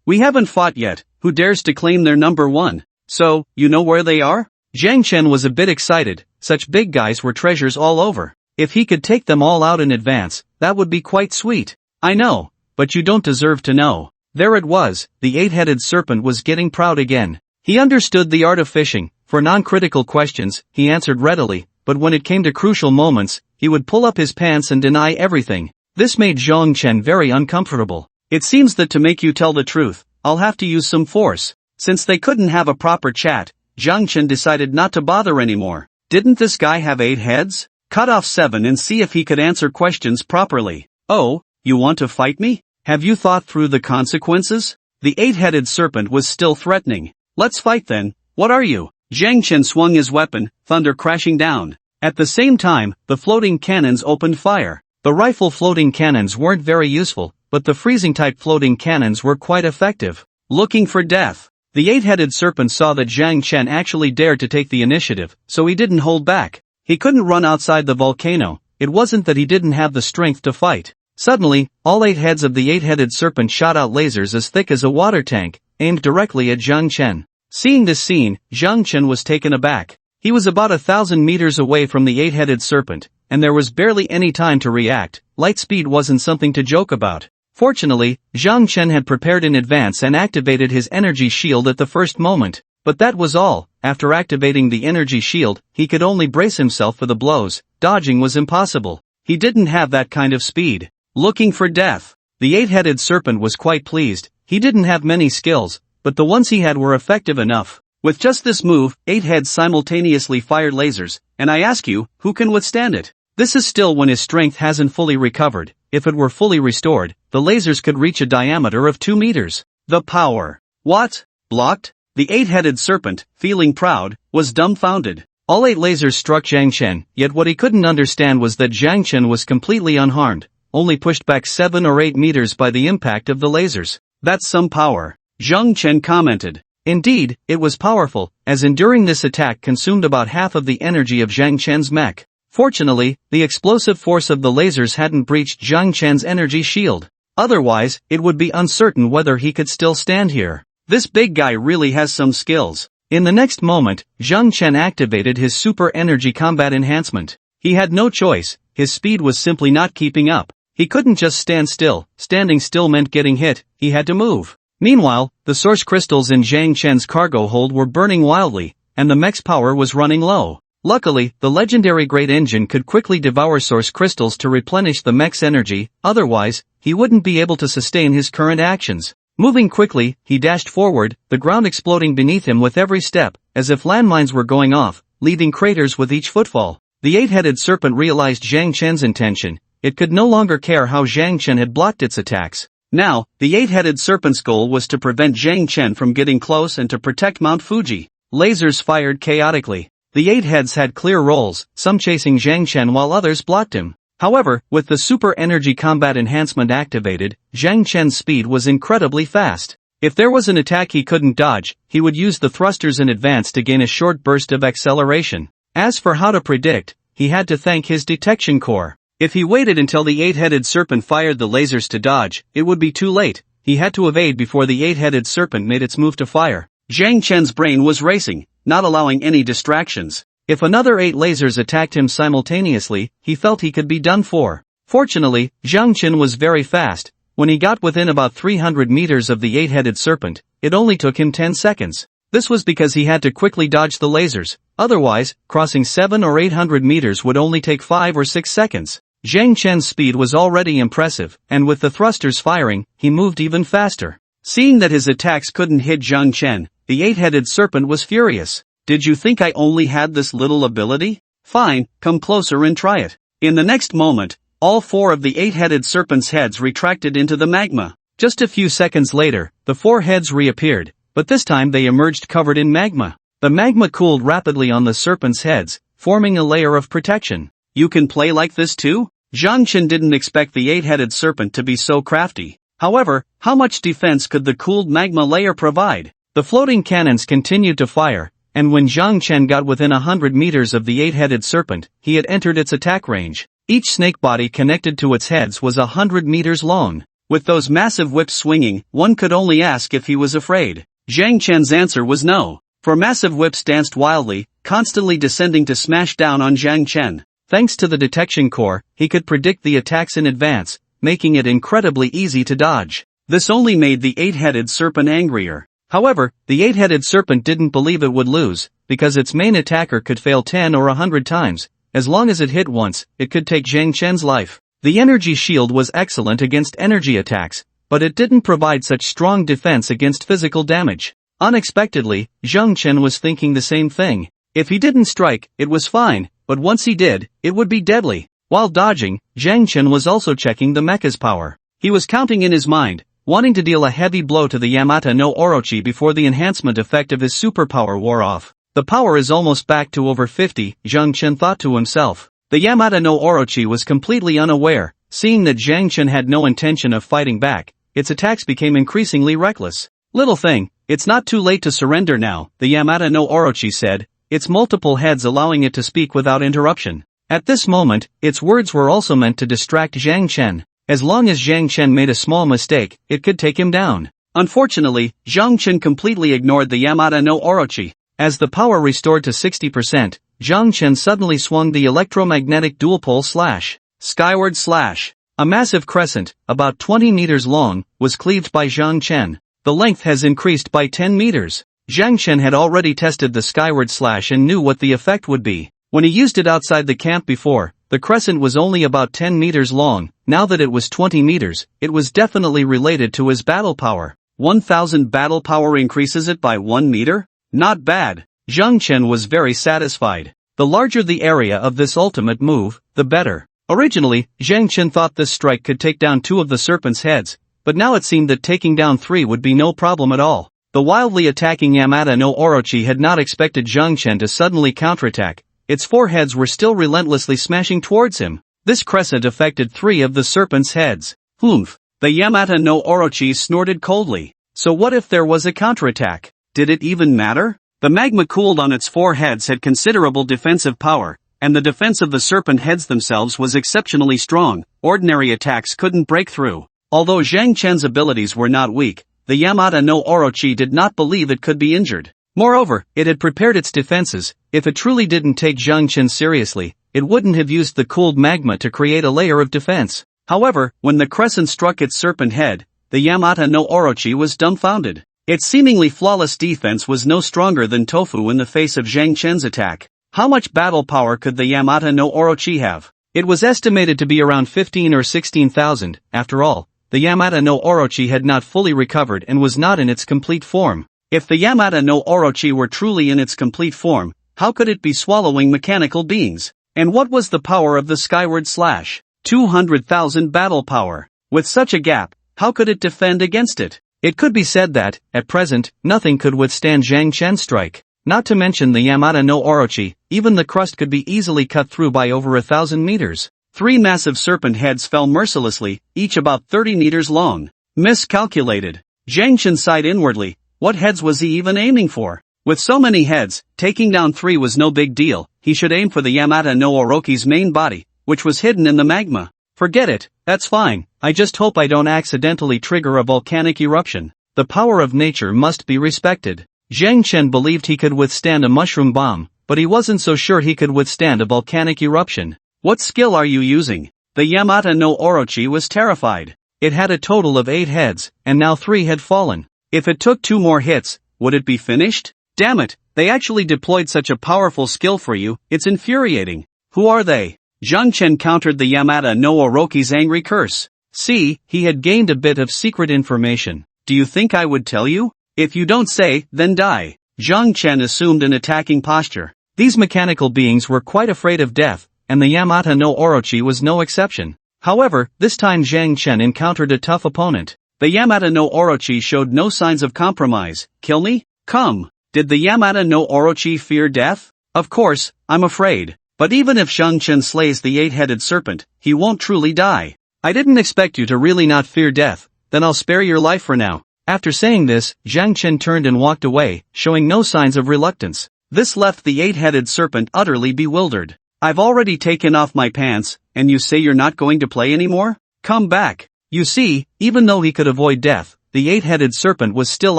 We haven't fought yet, who dares to claim they're number 1? So, you know where they are? Zhang Chen was a bit excited, such big guys were treasures all over. If he could take them all out in advance, that would be quite sweet. I know, but you don't deserve to know. There it was, the eight-headed serpent was getting proud again. He understood the art of fishing. For non-critical questions, he answered readily, but when it came to crucial moments, he would pull up his pants and deny everything. This made Zhang Chen very uncomfortable. It seems that to make you tell the truth, I'll have to use some force. Since they couldn't have a proper chat, Zhang Chen decided not to bother anymore. Didn't this guy have 8 heads? Cut off 7 and see if he could answer questions properly. Oh, you want to fight me? Have you thought through the consequences? The eight-headed serpent was still threatening. Let's fight then. What are you? Zhang Chen swung his weapon, thunder crashing down. At the same time, the floating cannons opened fire. The rifle floating cannons weren't very useful, but the freezing-type floating cannons were quite effective. Looking for death. The eight-headed serpent saw that Zhang Chen actually dared to take the initiative, so he didn't hold back. He couldn't run outside the volcano. It wasn't that he didn't have the strength to fight. Suddenly, all 8 heads of the eight-headed serpent shot out lasers as thick as a water tank, aimed directly at Zhang Chen. Seeing this scene, Zhang Chen was taken aback. He was about 1,000 meters away from the eight-headed serpent, and there was barely any time to react. Light speed wasn't something to joke about. Fortunately, Zhang Chen had prepared in advance and activated his energy shield at the first moment. But that was all. After activating the energy shield, he could only brace himself for the blows. Dodging was impossible. He didn't have that kind of speed. Looking for death. The eight-headed serpent was quite pleased. He didn't have many skills, but the ones he had were effective enough. With just this move, 8 heads simultaneously fired lasers, and I ask you, who can withstand it? This is still when his strength hasn't fully recovered. If it were fully restored, the lasers could reach a diameter of 2 meters. The power. What? Blocked? The eight-headed serpent, feeling proud, was dumbfounded. All 8 lasers struck Zhang Chen, yet what he couldn't understand was that Zhang Chen was completely unharmed, only pushed back 7 or 8 meters by the impact of the lasers. That's some power. Zhang Chen commented. Indeed, it was powerful, as enduring this attack consumed about half of the energy of Zhang Chen's mech. Fortunately, the explosive force of the lasers hadn't breached Zhang Chen's energy shield. Otherwise, it would be uncertain whether he could still stand here. This big guy really has some skills. In the next moment, Zhang Chen activated his super energy combat enhancement. He had no choice, his speed was simply not keeping up. He couldn't just stand still. Standing still meant getting hit. He had to move. Meanwhile, the source crystals in Zhang Chen's cargo hold were burning wildly, and the mech's power was running low. Luckily, the legendary Great Engine could quickly devour source crystals to replenish the mech's energy, otherwise, he wouldn't be able to sustain his current actions. Moving quickly, he dashed forward, the ground exploding beneath him with every step, as if landmines were going off, leaving craters with each footfall. The eight-headed serpent realized Zhang Chen's intention. It could no longer care how Zhang Chen had blocked its attacks. Now, the eight-headed serpent's goal was to prevent Zhang Chen from getting close and to protect Mount Fuji. Lasers fired chaotically. The 8 heads had clear roles, some chasing Zhang Chen while others blocked him. However, with the super energy combat enhancement activated, Zhang Chen's speed was incredibly fast. If there was an attack he couldn't dodge, he would use the thrusters in advance to gain a short burst of acceleration. As for how to predict, he had to thank his detection core. If he waited until the eight-headed serpent fired the lasers to dodge, it would be too late. He had to evade before the eight-headed serpent made its move to fire. Zhang Chen's brain was racing, not allowing any distractions. If another 8 lasers attacked him simultaneously, he felt he could be done for. Fortunately, Zhang Chen was very fast. When he got within about 300 meters of the eight-headed serpent, it only took him 10 seconds. This was because he had to quickly dodge the lasers. Otherwise, crossing 700 or 800 meters would only take 5 or 6 seconds. Zhang Chen's speed was already impressive, and with the thrusters firing, he moved even faster. Seeing that his attacks couldn't hit Zhang Chen, the eight-headed serpent was furious. Did you think I only had this little ability? Fine, come closer and try it. In the next moment, all 4 of the eight-headed serpent's heads retracted into the magma. Just a few seconds later, the 4 heads reappeared, but this time they emerged covered in magma. The magma cooled rapidly on the serpent's heads, forming a layer of protection. You can play like this too? Zhang Chen didn't expect the eight-headed serpent to be so crafty. However, how much defense could the cooled magma layer provide? The floating cannons continued to fire, and when Zhang Chen got within 100 meters of the eight-headed serpent, he had entered its attack range. Each snake body connected to its heads was 100 meters long. With those massive whips swinging, one could only ask if he was afraid. Zhang Chen's answer was no. For massive whips danced wildly, constantly descending to smash down on Zhang Chen. Thanks to the detection core, he could predict the attacks in advance, making it incredibly easy to dodge. This only made the eight-headed serpent angrier. However, the eight-headed serpent didn't believe it would lose, because its main attacker could fail 10 or 100 times. As long as it hit once, it could take Zhang Chen's life. The energy shield was excellent against energy attacks, but it didn't provide such strong defense against physical damage. Unexpectedly, Zhang Chen was thinking the same thing. If he didn't strike, it was fine, but once he did, it would be deadly. While dodging, Zhang Chen was also checking the mecha's power. He was counting in his mind, wanting to deal a heavy blow to the Yamata no Orochi before the enhancement effect of his superpower wore off. The power is almost back to over 50, Zhang Chen thought to himself. The Yamata no Orochi was completely unaware, seeing that Zhang Chen had no intention of fighting back. Its attacks became increasingly reckless. Little thing, it's not too late to surrender now, the Yamata no Orochi said, its multiple heads allowing it to speak without interruption. At this moment, its words were also meant to distract Zhang Chen. As long as Zhang Chen made a small mistake, it could take him down. Unfortunately, Zhang Chen completely ignored the Yamata no Orochi. As the power restored to 60%, Zhang Chen suddenly swung the electromagnetic dual-pole skyward slash. A massive crescent, about 20 meters long, was cleaved by Zhang Chen. The length has increased by 10 meters. Zhang Chen had already tested the skyward slash and knew what the effect would be. When he used it outside the camp before, the crescent was only about 10 meters long. Now that it was 20 meters, it was definitely related to his battle power. 1000 battle power increases it by 1 meter? Not bad. Zhang Chen was very satisfied. The larger the area of this ultimate move, the better. Originally, Zhang Chen thought this strike could take down 2 of the serpent's heads, but now it seemed that taking down 3 would be no problem at all. The wildly attacking Yamata no Orochi had not expected Zhang Chen to suddenly counterattack. Its 4 heads were still relentlessly smashing towards him. This crescent affected 3 of the serpent's heads. Humph! The Yamata no Orochi snorted coldly. So what if there was a counterattack? Did it even matter? The magma cooled on its 4 heads had considerable defensive power, and the defense of the serpent heads themselves was exceptionally strong. Ordinary attacks couldn't break through. Although Zhang Chen's abilities were not weak, the Yamata no Orochi did not believe it could be injured. Moreover, it had prepared its defenses. If it truly didn't take Zhang Chen seriously, it wouldn't have used the cooled magma to create a layer of defense. However, when the crescent struck its serpent head, the Yamata no Orochi was dumbfounded. Its seemingly flawless defense was no stronger than tofu in the face of Zhang Chen's attack. How much battle power could the Yamata no Orochi have? It was estimated to be around 15 or 16,000. After all, the Yamata no Orochi had not fully recovered and was not in its complete form. If the Yamata no Orochi were truly in its complete form, how could it be swallowing mechanical beings? And what was the power of the skyward slash? 200,000 battle power. With such a gap, how could it defend against it? It could be said that, at present, nothing could withstand Zhang Chen's strike. Not to mention the Yamata no Orochi, even the crust could be easily cut through by over 1,000 meters. 3 massive serpent heads fell mercilessly, each about 30 meters long. Miscalculated. Zhang Chen sighed inwardly. What heads was he even aiming for? With so many heads, taking down 3 was no big deal. He should aim for the Yamata no Orochi's main body, which was hidden in the magma. Forget it, that's fine. I just hope I don't accidentally trigger a volcanic eruption. The power of nature must be respected. Zhang Chen believed he could withstand a mushroom bomb, but he wasn't so sure he could withstand a volcanic eruption. What skill are you using? The Yamata no Orochi was terrified. It had a total of 8 heads, and now 3 had fallen. If it took 2 more hits, would it be finished? Damn it, they actually deployed such a powerful skill for you, it's infuriating. Who are they? Zhang Chen countered the Yamata no Orochi's angry curse. See, he had gained a bit of secret information. Do you think I would tell you? If you don't say, then die. Zhang Chen assumed an attacking posture. These mechanical beings were quite afraid of death, and the Yamata no Orochi was no exception. However, this time Zhang Chen encountered a tough opponent. The Yamata no Orochi showed no signs of compromise. Kill me? Come. Did the Yamata no Orochi fear death? Of course, I'm afraid. But even if Zhang Chen slays the 8-headed serpent, he won't truly die. I didn't expect you to really not fear death, then I'll spare your life for now. After saying this, Zhang Chen turned and walked away, showing no signs of reluctance. This left the 8-headed serpent utterly bewildered. I've already taken off my pants, and you say you're not going to play anymore? Come back. You see, even though he could avoid death, the 8-headed serpent was still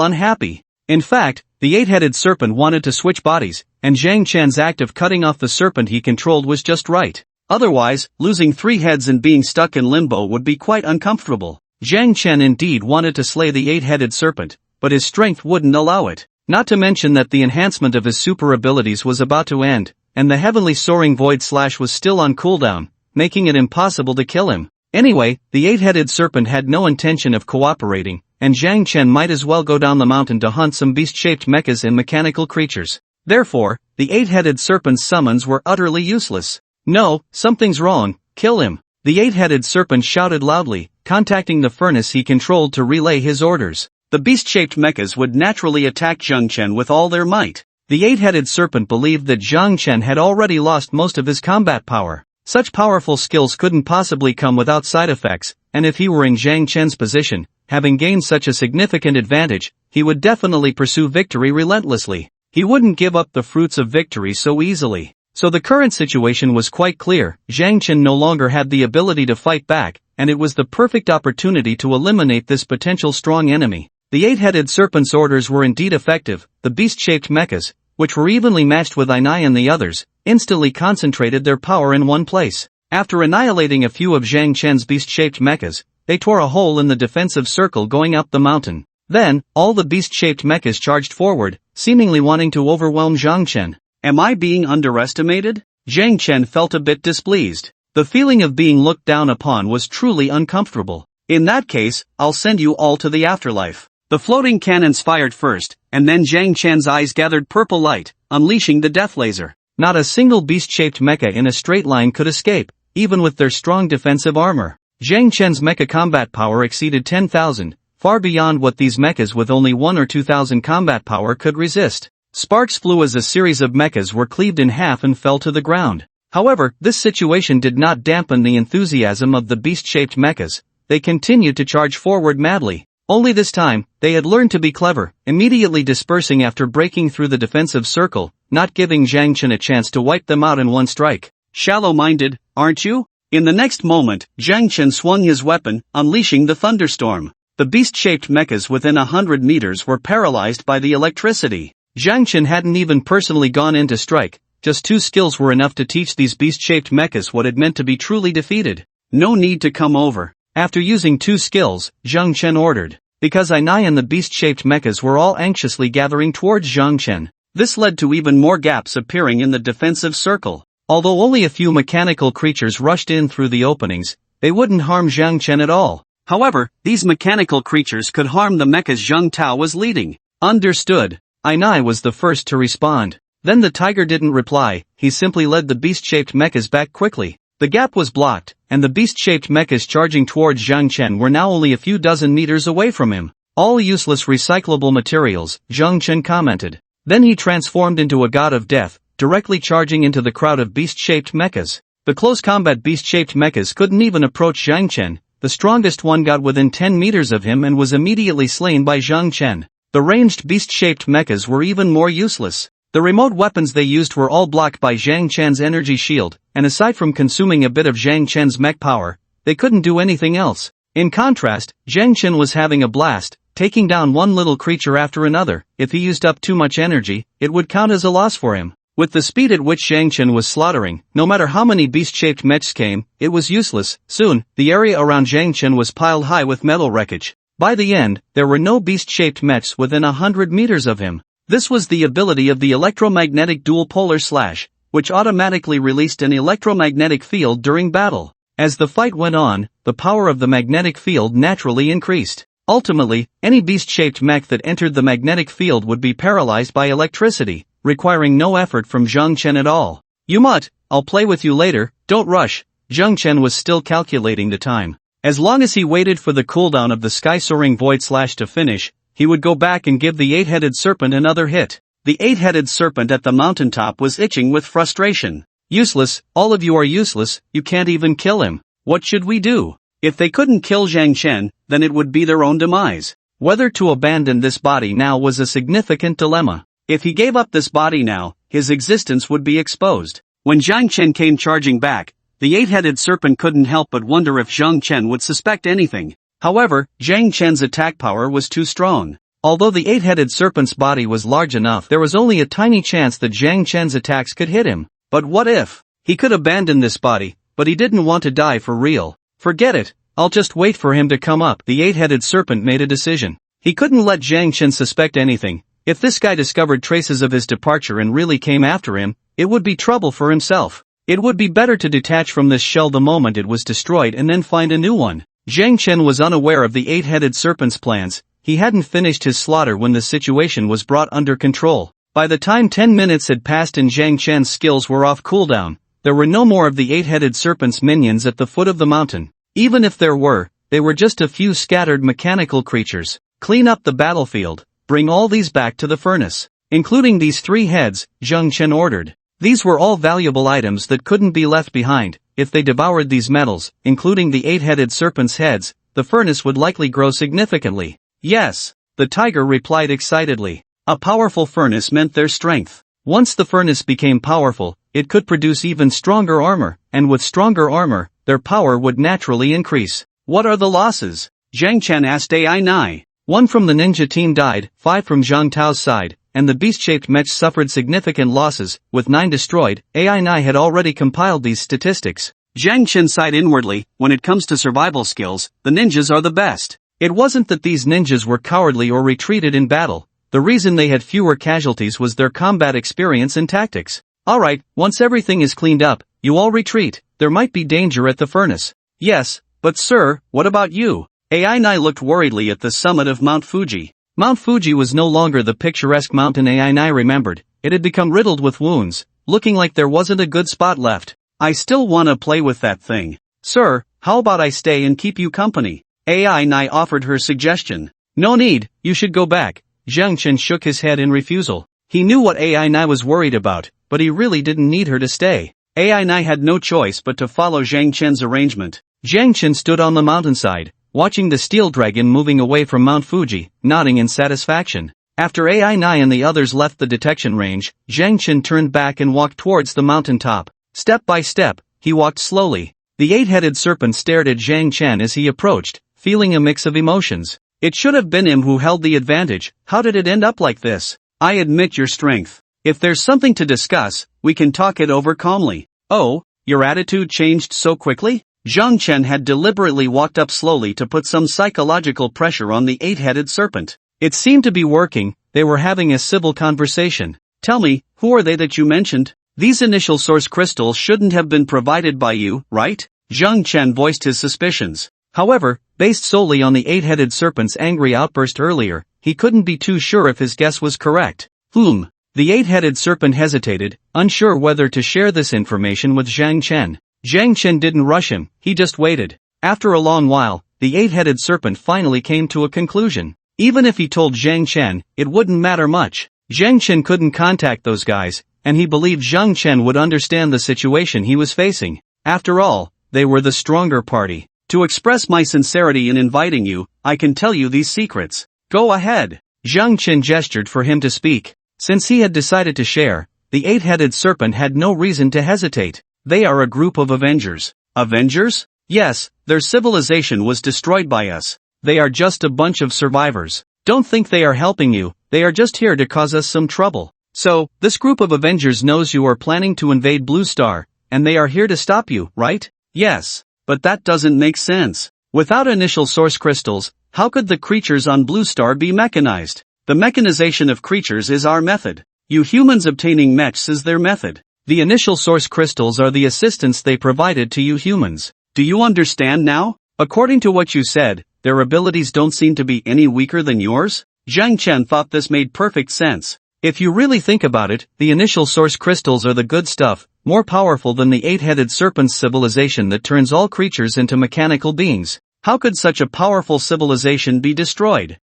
unhappy. In fact, the 8-headed serpent wanted to switch bodies, and Zhang Chen's act of cutting off the serpent he controlled was just right. Otherwise, losing 3 heads and being stuck in limbo would be quite uncomfortable. Zhang Chen indeed wanted to slay the 8-headed serpent, but his strength wouldn't allow it. Not to mention that the enhancement of his super abilities was about to end, and the heavenly soaring void slash was still on cooldown, making it impossible to kill him. Anyway, the 8-headed serpent had no intention of cooperating, and Zhang Chen might as well go down the mountain to hunt some beast-shaped mechas and mechanical creatures. Therefore, the 8-headed serpent's summons were utterly useless. No, something's wrong. Kill him. The eight-headed serpent shouted loudly, contacting the furnace he controlled to relay his orders. The beast-shaped mechas would naturally attack Zhang Chen with all their might. The eight-headed serpent believed that Zhang Chen had already lost most of his combat power. Such powerful skills couldn't possibly come without side effects, and if he were in Zhang Chen's position, having gained such a significant advantage, he would definitely pursue victory relentlessly. He wouldn't give up the fruits of victory so easily. So the current situation was quite clear. Zhang Chen no longer had the ability to fight back, and it was the perfect opportunity to eliminate this potential strong enemy. The eight-headed serpent's orders were indeed effective. The beast-shaped mechas, which were evenly matched with Ainai and the others, instantly concentrated their power in one place. After annihilating a few of Zhang Chen's beast-shaped mechas, they tore a hole in the defensive circle going up the mountain. Then, all the beast-shaped mechas charged forward, seemingly wanting to overwhelm Zhang Chen. Am I being underestimated? Zhang Chen felt a bit displeased. The feeling of being looked down upon was truly uncomfortable. In that case, I'll send you all to the afterlife. The floating cannons fired first, and then Zhang Chen's eyes gathered purple light, unleashing the death laser. Not a single beast-shaped mecha in a straight line could escape, even with their strong defensive armor. Zhang Chen's mecha combat power exceeded 10,000, far beyond what these mechas with only 1 or 2,000 combat power could resist. Sparks flew as a series of mechas were cleaved in half and fell to the ground. However, this situation did not dampen the enthusiasm of the beast-shaped mechas. They continued to charge forward madly. Only this time, they had learned to be clever, immediately dispersing after breaking through the defensive circle, not giving Zhang Chen a chance to wipe them out in one strike. Shallow-minded, aren't you? In the next moment, Zhang Chen swung his weapon, unleashing the thunderstorm. The beast-shaped mechas within 100 meters were paralyzed by the electricity. Zhang Chen hadn't even personally gone in to strike, just 2 skills were enough to teach these beast-shaped mechas what it meant to be truly defeated. No need to come over. After using 2 skills, Zhang Chen ordered. Because Ainai and the beast-shaped mechas were all anxiously gathering towards Zhang Chen. This led to even more gaps appearing in the defensive circle. Although only a few mechanical creatures rushed in through the openings, they wouldn't harm Zhang Chen at all. However, these mechanical creatures could harm the mechas Zhang Tao was leading. Understood. Ainai was the first to respond. Then the tiger didn't reply, he simply led the beast-shaped mechas back quickly. The gap was blocked, and the beast-shaped mechas charging towards Zhang Chen were now only a few dozen meters away from him. All useless recyclable materials, Zhang Chen commented. Then he transformed into a god of death, directly charging into the crowd of beast-shaped mechas. The close combat beast-shaped mechas couldn't even approach Zhang Chen. The strongest one got within 10 meters of him and was immediately slain by Zhang Chen. The ranged beast-shaped mechas were even more useless. The remote weapons they used were all blocked by Zhang Chen's energy shield, and aside from consuming a bit of Zhang Chen's mech power, they couldn't do anything else. In contrast, Zhang Chen was having a blast, taking down one little creature after another. If he used up too much energy, it would count as a loss for him. With the speed at which Zhang Chen was slaughtering, no matter how many beast-shaped mechs came, it was useless. Soon, the area around Zhang Chen was piled high with metal wreckage. By the end, there were no beast-shaped mechs within 100 meters of him. This was the ability of the electromagnetic dual polar slash, which automatically released an electromagnetic field during battle. As the fight went on, the power of the magnetic field naturally increased. Ultimately, any beast-shaped mech that entered the magnetic field would be paralyzed by electricity, requiring no effort from Zhang Chen at all. You mutt, I'll play with you later, don't rush. Zhang Chen was still calculating the time. As long as he waited for the cooldown of the sky-soaring void slash to finish, he would go back and give the eight-headed serpent another hit. The eight-headed serpent at the mountaintop was itching with frustration. Useless, all of you are useless, you can't even kill him. What should we do? If they couldn't kill Zhang Chen, then it would be their own demise. Whether to abandon this body now was a significant dilemma. If he gave up this body now, his existence would be exposed. When Zhang Chen came charging back, the eight-headed serpent couldn't help but wonder if Zhang Chen would suspect anything. However, Zhang Chen's attack power was too strong. Although the eight-headed serpent's body was large enough, there was only a tiny chance that Zhang Chen's attacks could hit him. But what if? He could abandon this body, but he didn't want to die for real. Forget it, I'll just wait for him to come up. The eight-headed serpent made a decision. He couldn't let Zhang Chen suspect anything. If this guy discovered traces of his departure and really came after him, it would be trouble for himself. It would be better to detach from this shell the moment it was destroyed and then find a new one. Zhang Chen was unaware of the eight-headed serpent's plans. He hadn't finished his slaughter when the situation was brought under control. By the time 10 minutes had passed and Zhang Chen's skills were off cooldown, there were no more of the eight-headed serpent's minions at the foot of the mountain. Even if there were, they were just a few scattered mechanical creatures. Clean up the battlefield, bring all these back to the furnace. Including these 3 heads, Zheng Chen ordered. These were all valuable items that couldn't be left behind. If they devoured these metals, including the 8-headed serpent's heads, the furnace would likely grow significantly. Yes, the tiger replied excitedly. A powerful furnace meant their strength. Once the furnace became powerful, it could produce even stronger armor, and with stronger armor, their power would naturally increase. What are the losses? Zhang Chen asked AI Nai. 1 from the ninja team died, 5 from Zhang Tao's side, and the beast-shaped mechs suffered significant losses, with 9 destroyed. AI Nai had already compiled these statistics. Zhang Chen sighed inwardly. When it comes to survival skills, the ninjas are the best. It wasn't that these ninjas were cowardly or retreated in battle. The reason they had fewer casualties was their combat experience and tactics. Alright, once everything is cleaned up, you all retreat. There might be danger at the furnace. Yes, but sir, what about you? AI Nai looked worriedly at the summit of Mount Fuji. Mount Fuji was no longer the picturesque mountain AI Nai remembered. It had become riddled with wounds, looking like there wasn't a good spot left. I still wanna play with that thing. Sir, how about I stay and keep you company? AI Nai offered her suggestion. No need, you should go back. Zheng Chen shook his head in refusal. He knew what AI Nai was worried about, but he really didn't need her to stay. AI Nai had no choice but to follow Zhang Chen's arrangement. Zhang Chen stood on the mountainside, watching the steel dragon moving away from Mount Fuji, nodding in satisfaction. After AI Nai and the others left the detection range, Zhang Chen turned back and walked towards the mountain top. Step by step, he walked slowly. The 8-headed serpent stared at Zhang Chen as he approached, feeling a mix of emotions. It should have been him who held the advantage. How did it end up like this? I admit your strength. If there's something to discuss, we can talk it over calmly. Oh, your attitude changed so quickly? Zhang Chen had deliberately walked up slowly to put some psychological pressure on the 8-headed serpent. It seemed to be working. They were having a civil conversation. Tell me, who are they that you mentioned? These initial source crystals shouldn't have been provided by you, right? Zhang Chen voiced his suspicions. However, based solely on the 8-headed serpent's angry outburst earlier, he couldn't be too sure if his guess was correct. The 8-headed serpent hesitated, unsure whether to share this information with Zhang Chen. Zhang Chen didn't rush him, he just waited. After a long while, the 8-headed serpent finally came to a conclusion. Even if he told Zhang Chen, it wouldn't matter much. Zhang Chen couldn't contact those guys, and he believed Zhang Chen would understand the situation he was facing. After all, they were the stronger party. To express my sincerity in inviting you, I can tell you these secrets. Go ahead. Zhang Chen gestured for him to speak. Since he had decided to share, the 8-headed serpent had no reason to hesitate. They are a group of Avengers. Avengers? Yes, their civilization was destroyed by us. They are just a bunch of survivors. Don't think they are helping you, they are just here to cause us some trouble. So, this group of Avengers knows you are planning to invade Blue Star, and they are here to stop you, right? Yes. But that doesn't make sense. Without initial source crystals, how could the creatures on Blue Star be mechanized? The mechanization of creatures is our method. You humans obtaining mechs is their method. The initial source crystals are the assistance they provided to you humans. Do you understand now? According to what you said, their abilities don't seem to be any weaker than yours? Zhang Chen thought this made perfect sense. If you really think about it, the initial source crystals are the good stuff, more powerful than the 8-headed serpent's civilization that turns all creatures into mechanical beings. How could such a powerful civilization be destroyed?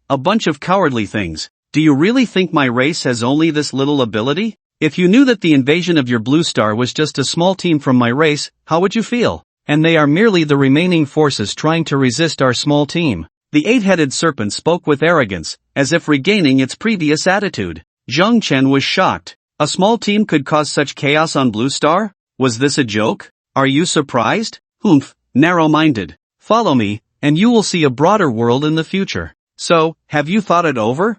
A bunch of cowardly things. Do you really think my race has only this little ability? If you knew that the invasion of your Blue Star was just a small team from my race, how would you feel? And they are merely the remaining forces trying to resist our small team. The 8-headed serpent spoke with arrogance, as if regaining its previous attitude. Zhang Chen was shocked. A small team could cause such chaos on Blue Star? Was this a joke? Are you surprised? Narrow-minded. Follow me, and you will see a broader world in the future. So, have you thought it over?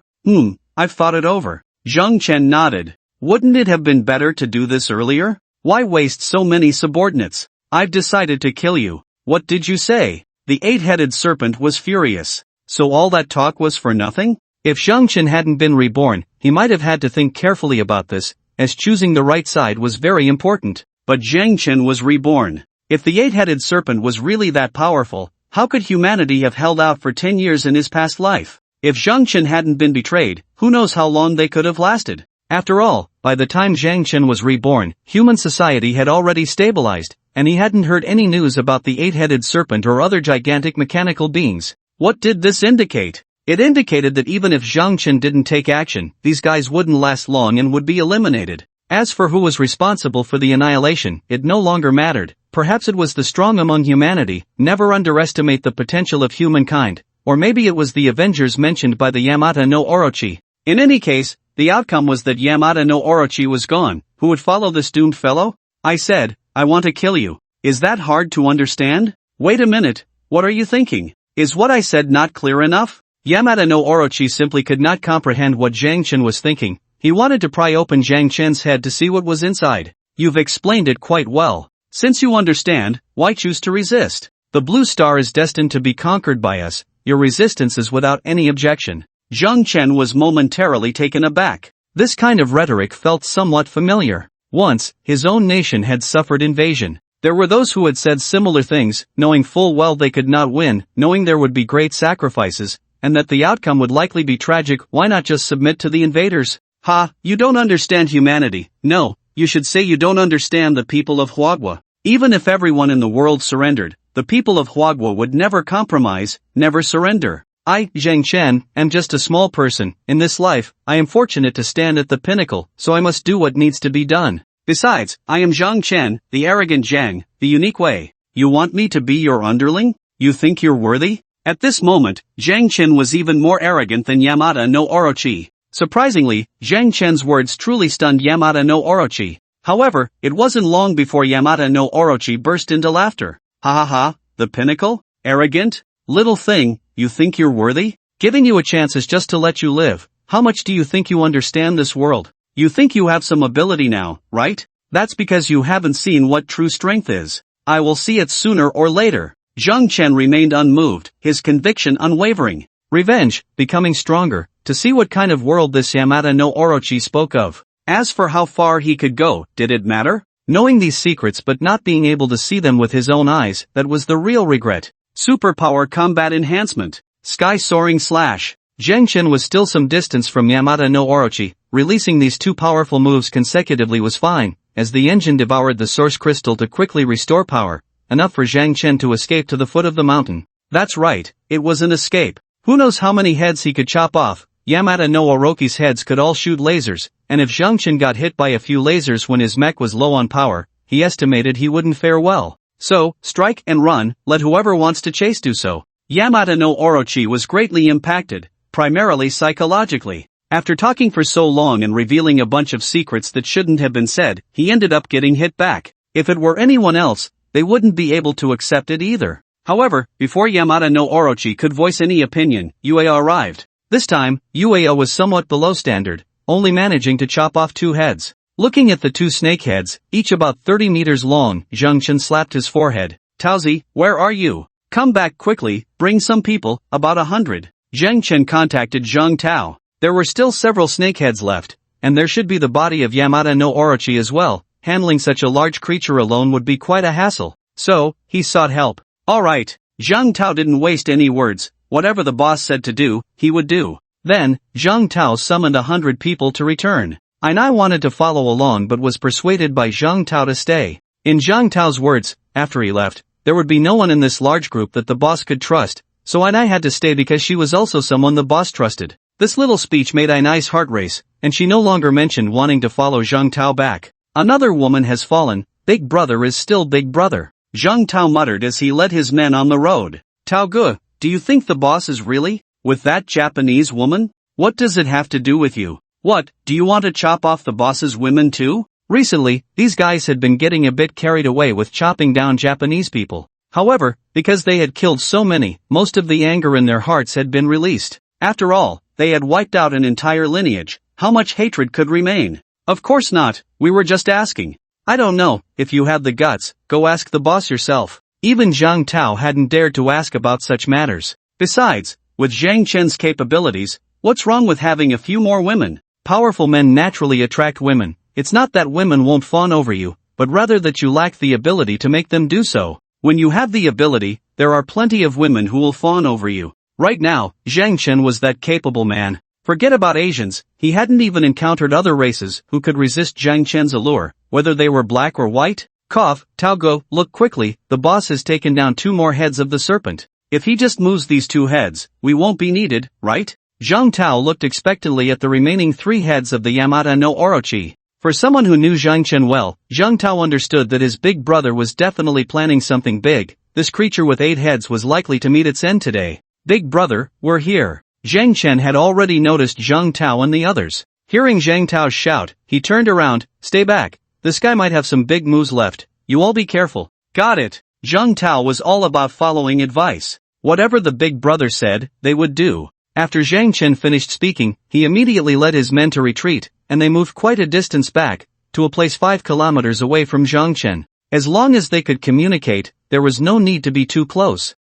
I've thought it over. Zhang Chen nodded. Wouldn't it have been better to do this earlier? Why waste so many subordinates? I've decided to kill you. What did you say? The 8-headed serpent was furious. So all that talk was for nothing? If Zhang Chen hadn't been reborn, he might have had to think carefully about this, as choosing the right side was very important. But Zhang Chen was reborn. If the 8-headed serpent was really that powerful, how could humanity have held out for 10 years in his past life? If Zhang Chen hadn't been betrayed, who knows how long they could have lasted? After all, by the time Zhang Chen was reborn, human society had already stabilized, and he hadn't heard any news about the eight-headed serpent or other gigantic mechanical beings. What did this indicate? It indicated that even if Zhang Chen didn't take action, these guys wouldn't last long and would be eliminated. As for who was responsible for the annihilation, it no longer mattered. Perhaps it was the strong among humanity. Never underestimate the potential of humankind. Or maybe it was the Avengers mentioned by the Yamata no Orochi. In any case, the outcome was that Yamata no Orochi was gone. Who would follow this doomed fellow? I said, I want to kill you. Is that hard to understand? Wait a minute, what are you thinking? Is what I said not clear enough? Yamata no Orochi simply could not comprehend what Zhang Chen was thinking. He wanted to pry open Zhang Chen's head to see what was inside. You've explained it quite well. Since you understand, why choose to resist? The blue star is destined to be conquered by us. Your resistance is without any objection. Zhang Chen was momentarily taken aback. This kind of rhetoric felt somewhat familiar. Once, his own nation had suffered invasion. There were those who had said similar things, knowing full well they could not win, knowing there would be great sacrifices, and that the outcome would likely be tragic. Why not just submit to the invaders? Ha, you don't understand humanity. No, you should say you don't understand the people of Huagua. Even if everyone in the world surrendered, the people of Huagua would never compromise, never surrender. I, Zhang Chen, am just a small person. In this life, I am fortunate to stand at the pinnacle, so I must do what needs to be done. Besides, I am Zhang Chen, the arrogant Zhang, the unique way. You want me to be your underling? You think you're worthy? At this moment, Zhang Chen was even more arrogant than Yamata no Orochi. Surprisingly, Zhang Chen's words truly stunned Yamata no Orochi. However, it wasn't long before Yamata no Orochi burst into laughter. Ha ha ha, the pinnacle? Arrogant? Little thing, you think you're worthy? Giving you a chance is just to let you live. How much do you think you understand this world? You think you have some ability now, right? That's because you haven't seen what true strength is. I will see it sooner or later. Zhang Chen remained unmoved, his conviction unwavering. Revenge, becoming stronger, to see what kind of world this Yamata no Orochi spoke of. As for how far he could go, did it matter? Knowing these secrets but not being able to see them with his own eyes, that was the real regret. Superpower combat enhancement. Sky soaring slash. Zhang Chen was still some distance from Yamata no Orochi. Releasing these two powerful moves consecutively was fine, as the engine devoured the source crystal to quickly restore power. Enough for Zhang Chen to escape to the foot of the mountain. That's right, it was an escape. Who knows how many heads he could chop off? Yamata no Orochi's heads could all shoot lasers, and if Zhang Chen got hit by a few lasers when his mech was low on power, he estimated he wouldn't fare well. So, strike and run, let whoever wants to chase do so. Yamata no Orochi was greatly impacted, primarily psychologically. After talking for so long and revealing a bunch of secrets that shouldn't have been said, he ended up getting hit back. If it were anyone else, they wouldn't be able to accept it either. However, before Yamata no Orochi could voice any opinion, Uea arrived. This time, Uea was somewhat below standard, only managing to chop off two heads. Looking at the two snake heads, each about 30 meters long, Zhang Chen slapped his forehead. Taozi, where are you? Come back quickly, bring some people, about 100. Zhang Chen contacted Zhang Tao. There were still several snakeheads left, and there should be the body of Yamata no Orochi as well. Handling such a large creature alone would be quite a hassle. So, he sought help. Alright, Zhang Tao didn't waste any words. Whatever the boss said to do, he would do. Then, Zhang Tao summoned 100 people to return. I wanted to follow along but was persuaded by Zhang Tao to stay. In Zhang Tao's words, after he left, there would be no one in this large group that the boss could trust, so I had to stay because she was also someone the boss trusted. This little speech made Ainai's heart race, and she no longer mentioned wanting to follow Zhang Tao back. Another woman has fallen, Big Brother is still Big Brother. Zhang Tao muttered as he led his men on the road. Tao Ge, do you think the boss is really with that Japanese woman? What does it have to do with you? What, do you want to chop off the boss's women too? Recently, these guys had been getting a bit carried away with chopping down Japanese people. However, because they had killed so many, most of the anger in their hearts had been released. After all, they had wiped out an entire lineage. How much hatred could remain? Of course not, we were just asking. I don't know, if you had the guts, go ask the boss yourself. Even Zhang Tao hadn't dared to ask about such matters. Besides, with Zhang Chen's capabilities, what's wrong with having a few more women? Powerful men naturally attract women. It's not that women won't fawn over you, but rather that you lack the ability to make them do so. When you have the ability, there are plenty of women who will fawn over you. Right now, Zhang Chen was that capable man. Forget about Asians, he hadn't even encountered other races who could resist Zhang Chen's allure, whether they were black or white. Cough, Taogo, look quickly, the boss has taken down 2 more heads of the serpent. If he just moves these 2 heads, we won't be needed, right? Zhang Tao looked expectantly at the remaining 3 heads of the Yamata no Orochi. For someone who knew Zhang Chen well, Zhang Tao understood that his big brother was definitely planning something big. This creature with 8 heads was likely to meet its end today. Big brother, we're here. Zhang Chen had already noticed Zhang Tao and the others. Hearing Zhang Tao's shout, he turned around. Stay back. This guy might have some big moves left. You all be careful. Got it. Zhang Tao was all about following advice. Whatever the big brother said, they would do. After Zhang Chen finished speaking, he immediately led his men to retreat, and they moved quite a distance back, to a place 5 kilometers away from Zhang Chen. As long as they could communicate, there was no need to be too close.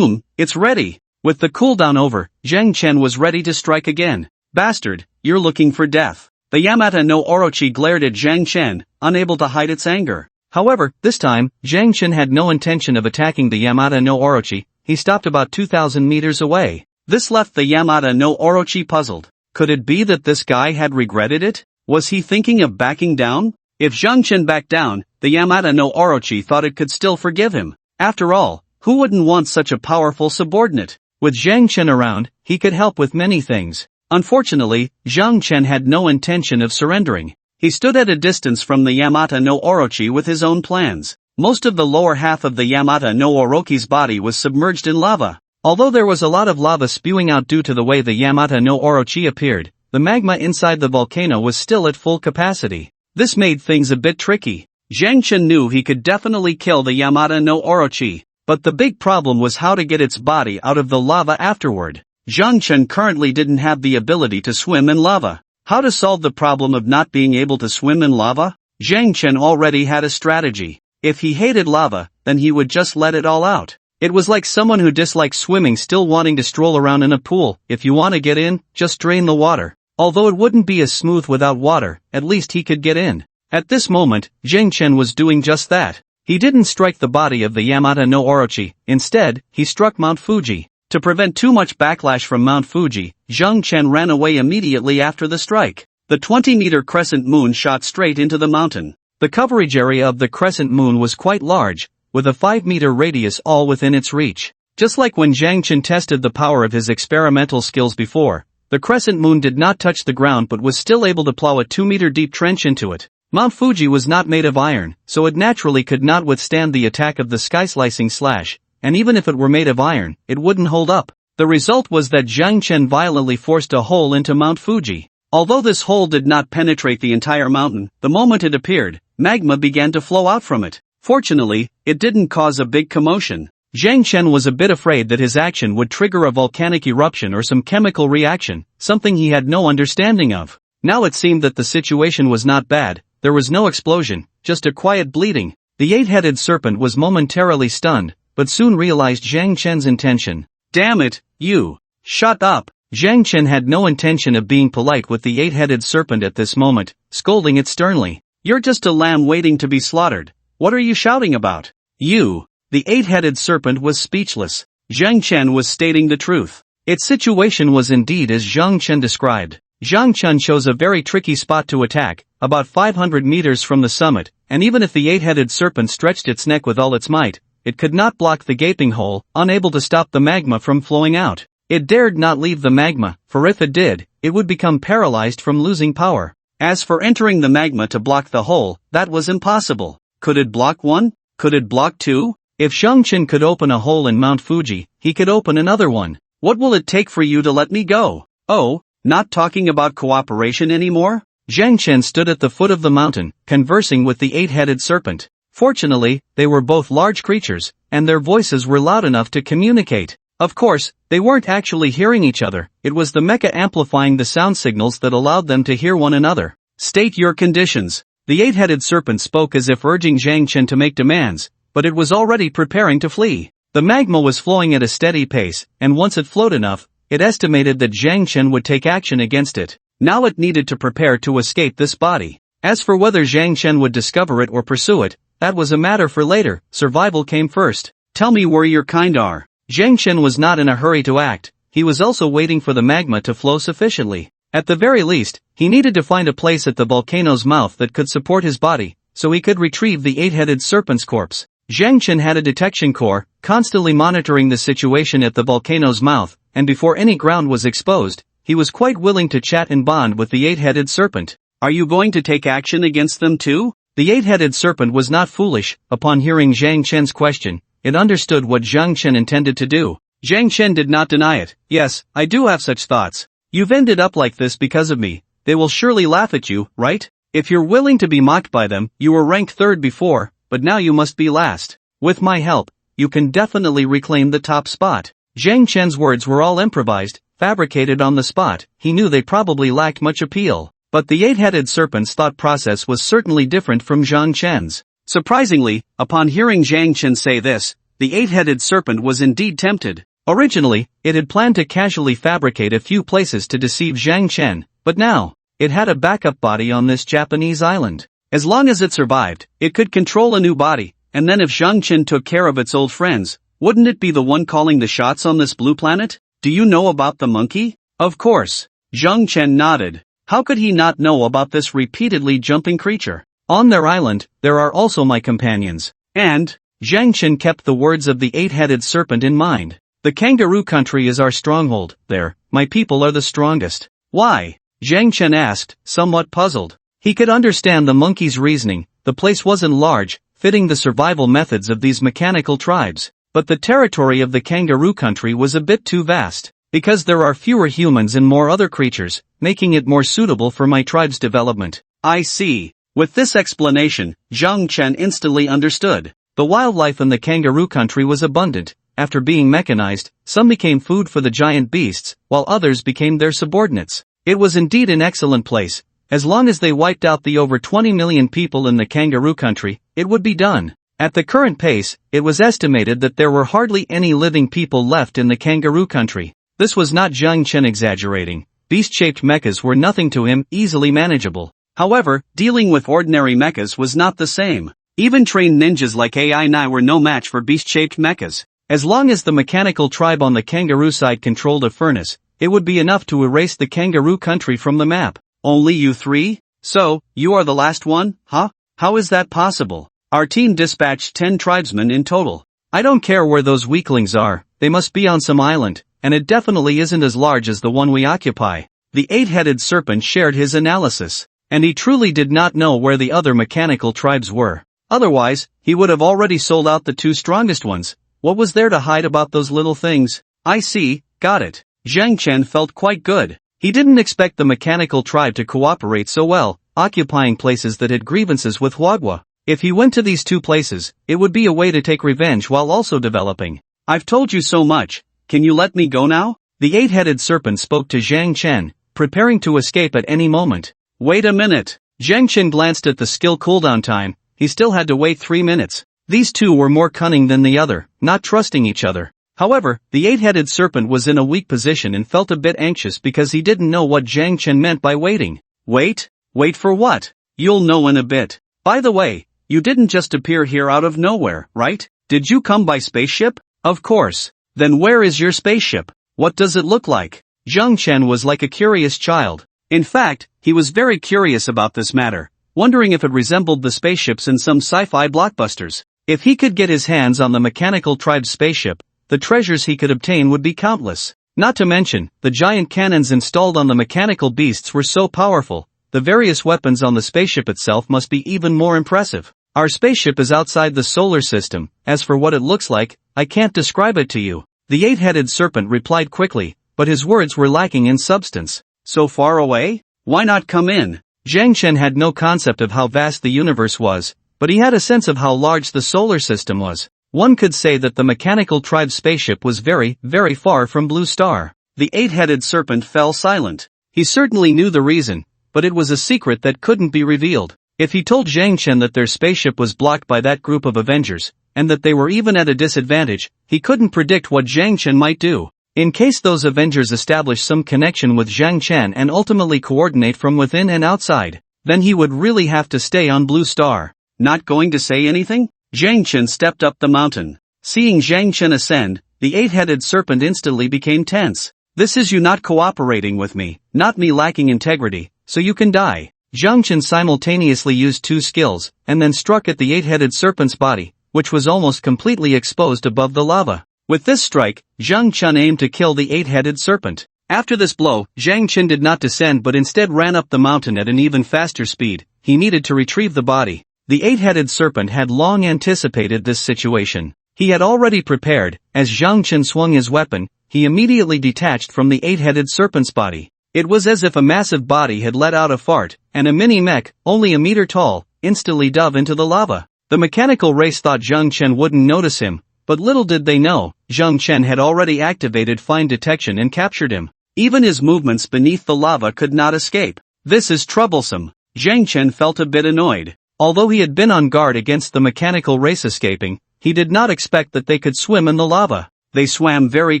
It's ready. With the cooldown over, Zhang Chen was ready to strike again. Bastard, you're looking for death. The Yamata no Orochi glared at Zhang Chen, unable to hide its anger. However, this time, Zhang Chen had no intention of attacking the Yamata no Orochi. He stopped about 2,000 meters away. This left the Yamata no Orochi puzzled. Could it be that this guy had regretted it? Was he thinking of backing down? If Zhang Chen backed down, the Yamata no Orochi thought it could still forgive him. After all, who wouldn't want such a powerful subordinate? With Zhang Chen around, he could help with many things. Unfortunately, Zhang Chen had no intention of surrendering. He stood at a distance from the Yamata no Orochi with his own plans. Most of the lower half of the Yamata no Orochi's body was submerged in lava. Although there was a lot of lava spewing out due to the way the Yamata no Orochi appeared, the magma inside the volcano was still at full capacity. This made things a bit tricky. Zhang Chen knew he could definitely kill the Yamata no Orochi, but the big problem was how to get its body out of the lava afterward. Zhang Chen currently didn't have the ability to swim in lava. How to solve the problem of not being able to swim in lava? Zhang Chen already had a strategy. If he hated lava, then he would just let it all out. It was like someone who dislikes swimming still wanting to stroll around in a pool. If you want to get in, just drain the water. Although it wouldn't be as smooth without water, at least he could get in. At this moment, Zhang Chen was doing just that. He didn't strike the body of the Yamata no Orochi. Instead, he struck Mount Fuji. To prevent too much backlash from Mount Fuji, Zhang Chen ran away immediately after the strike. The 20-meter crescent moon shot straight into the mountain. The coverage area of the crescent moon was quite large, with a 5-meter radius all within its reach. Just like when Zhang Chen tested the power of his experimental skills before, the crescent moon did not touch the ground but was still able to plow a 2-meter deep trench into it. Mount Fuji was not made of iron, so it naturally could not withstand the attack of the sky-slicing slash, and even if it were made of iron, it wouldn't hold up. The result was that Zhang Chen violently forced a hole into Mount Fuji. Although this hole did not penetrate the entire mountain, the moment it appeared, magma began to flow out from it. Fortunately, it didn't cause a big commotion. Zhang Chen was a bit afraid that his action would trigger a volcanic eruption or some chemical reaction, something he had no understanding of. Now it seemed that the situation was not bad. There was no explosion, just a quiet bleeding. The 8-headed serpent was momentarily stunned, but soon realized Zhang Chen's intention. Damn it, you! Shut up! Zhang Chen had no intention of being polite with the 8-headed serpent at this moment, scolding it sternly. You're just a lamb waiting to be slaughtered. What are you shouting about? You! The 8-headed serpent was speechless. Zhang Chen was stating the truth. Its situation was indeed as Zhang Chen described. Zhang Chen chose a very tricky spot to attack, about 500 meters from the summit, and even if the 8-headed serpent stretched its neck with all its might, it could not block the gaping hole, unable to stop the magma from flowing out. It dared not leave the magma, for if it did, it would become paralyzed from losing power. As for entering the magma to block the hole, that was impossible. Could it block one? Could it block two? If Zhang Chen could open a hole in Mount Fuji, he could open another one. What will it take for you to let me go? Oh, not talking about cooperation anymore? Zhang Chen stood at the foot of the mountain, conversing with the 8-headed serpent. Fortunately, they were both large creatures, and their voices were loud enough to communicate. Of course, they weren't actually hearing each other. It was the mecha amplifying the sound signals that allowed them to hear one another. State your conditions. The 8-headed serpent spoke as if urging Zhang Chen to make demands, but it was already preparing to flee. The magma was flowing at a steady pace, and once it flowed enough, it estimated that Zhang Chen would take action against it. Now it needed to prepare to escape this body. As for whether Zhang Chen would discover it or pursue it, that was a matter for later. Survival came first. Tell me where your kind are. Zhang Chen was not in a hurry to act. He was also waiting for the magma to flow sufficiently. At the very least, he needed to find a place at the volcano's mouth that could support his body, so he could retrieve the eight-headed serpent's corpse. Zhang Chen had a detection core, constantly monitoring the situation at the volcano's mouth, and before any ground was exposed, he was quite willing to chat and bond with the eight-headed serpent. Are you going to take action against them too? The eight-headed serpent was not foolish. Upon hearing Zhang Chen's question, it understood what Zhang Chen intended to do. Zhang Chen did not deny it. Yes, I do have such thoughts. You've ended up like this because of me. They will surely laugh at you, right? If you're willing to be mocked by them, you were ranked third before, but now you must be last. With my help, you can definitely reclaim the top spot. Zhang Chen's words were all improvised, fabricated on the spot. He knew they probably lacked much appeal. But the eight-headed serpent's thought process was certainly different from Zhang Chen's. Surprisingly, upon hearing Zhang Chen say this, the eight-headed serpent was indeed tempted. Originally, it had planned to casually fabricate a few places to deceive Zhang Chen, but now, it had a backup body on this Japanese island. As long as it survived, it could control a new body, and then if Zhang Chen took care of its old friends, wouldn't it be the one calling the shots on this blue planet? Do you know about the monkey? Of course. Zhang Chen nodded. How could he not know about this repeatedly jumping creature? On their island, there are also my companions. And, Zhang Chen kept the words of the eight-headed serpent in mind. The kangaroo country is our stronghold. There, my people are the strongest. Why? Zhang Chen asked, somewhat puzzled. He could understand the monkey's reasoning. The place wasn't large, fitting the survival methods of these mechanical tribes. But the territory of the kangaroo country was a bit too vast. Because there are fewer humans and more other creatures, making it more suitable for my tribe's development. I see. With this explanation, Zhang Chen instantly understood. The wildlife in the kangaroo country was abundant. After being mechanized, some became food for the giant beasts, while others became their subordinates. It was indeed an excellent place. As long as they wiped out the over 20 million people in the kangaroo country, it would be done. At the current pace, it was estimated that there were hardly any living people left in the kangaroo country. This was not Zhang Chen exaggerating. Beast-shaped mechas were nothing to him, easily manageable. However, dealing with ordinary mechas was not the same. Even trained ninjas like AI were no match for beast-shaped mechas. As long as the mechanical tribe on the kangaroo side controlled a furnace, it would be enough to erase the kangaroo country from the map. Only you three? So, you are the last one, huh? How is that possible? Our team dispatched 10 tribesmen in total. I don't care where those weaklings are, they must be on some island. And it definitely isn't as large as the one we occupy. The eight-headed serpent shared his analysis, and he truly did not know where the other mechanical tribes were. Otherwise, he would have already sold out the two strongest ones. What was there to hide about those little things? I see, got it. Zhang Chen felt quite good. He didn't expect the mechanical tribe to cooperate so well, occupying places that had grievances with Huagua. If he went to these two places, it would be a way to take revenge while also developing. I've told you so much. Can you let me go now? The eight-headed serpent spoke to Zhang Chen, preparing to escape at any moment. Wait a minute. Zhang Chen glanced at the skill cooldown time. He still had to wait 3 minutes. These two were more cunning than the other, not trusting each other. However, the eight-headed serpent was in a weak position and felt a bit anxious because he didn't know what Zhang Chen meant by waiting. Wait? Wait for what? You'll know in a bit. By the way, you didn't just appear here out of nowhere, right? Did you come by spaceship? Of course. Then where is your spaceship? What does it look like? Zhang Chen was like a curious child. In fact, he was very curious about this matter, wondering if it resembled the spaceships in some sci-fi blockbusters. If he could get his hands on the mechanical tribe's spaceship, the treasures he could obtain would be countless. Not to mention, the giant cannons installed on the mechanical beasts were so powerful, the various weapons on the spaceship itself must be even more impressive. Our spaceship is outside the solar system. As for what it looks like, I can't describe it to you. The eight-headed serpent replied quickly, but his words were lacking in substance. So far away? Why not come in? Zhang Chen had no concept of how vast the universe was, but he had a sense of how large the solar system was. One could say that the mechanical tribe's spaceship was very, very far from Blue Star. The eight-headed serpent fell silent. He certainly knew the reason, but it was a secret that couldn't be revealed. If he told Zhang Chen that their spaceship was blocked by that group of Avengers, and that they were even at a disadvantage, he couldn't predict what Zhang Chen might do. In case those Avengers establish some connection with Zhang Chen and ultimately coordinate from within and outside, then he would really have to stay on Blue Star. Not going to say anything? Zhang Chen stepped up the mountain. Seeing Zhang Chen ascend, the eight-headed serpent instantly became tense. This is you not cooperating with me, not me lacking integrity, so you can die. Zhang Chen simultaneously used two skills, and then struck at the eight-headed serpent's body, which was almost completely exposed above the lava. With this strike, Zhang Chen aimed to kill the eight-headed serpent. After this blow, Zhang Chen did not descend but instead ran up the mountain at an even faster speed. He needed to retrieve the body. The eight-headed serpent had long anticipated this situation. He had already prepared. As Zhang Chen swung his weapon, he immediately detached from the eight-headed serpent's body. It was as if a massive body had let out a fart, and a mini mech, only a meter tall, instantly dove into the lava. The mechanical race thought Zhang Chen wouldn't notice him, but little did they know, Zhang Chen had already activated fine detection and captured him. Even his movements beneath the lava could not escape. This is troublesome. Zhang Chen felt a bit annoyed. Although he had been on guard against the mechanical race escaping, he did not expect that they could swim in the lava. They swam very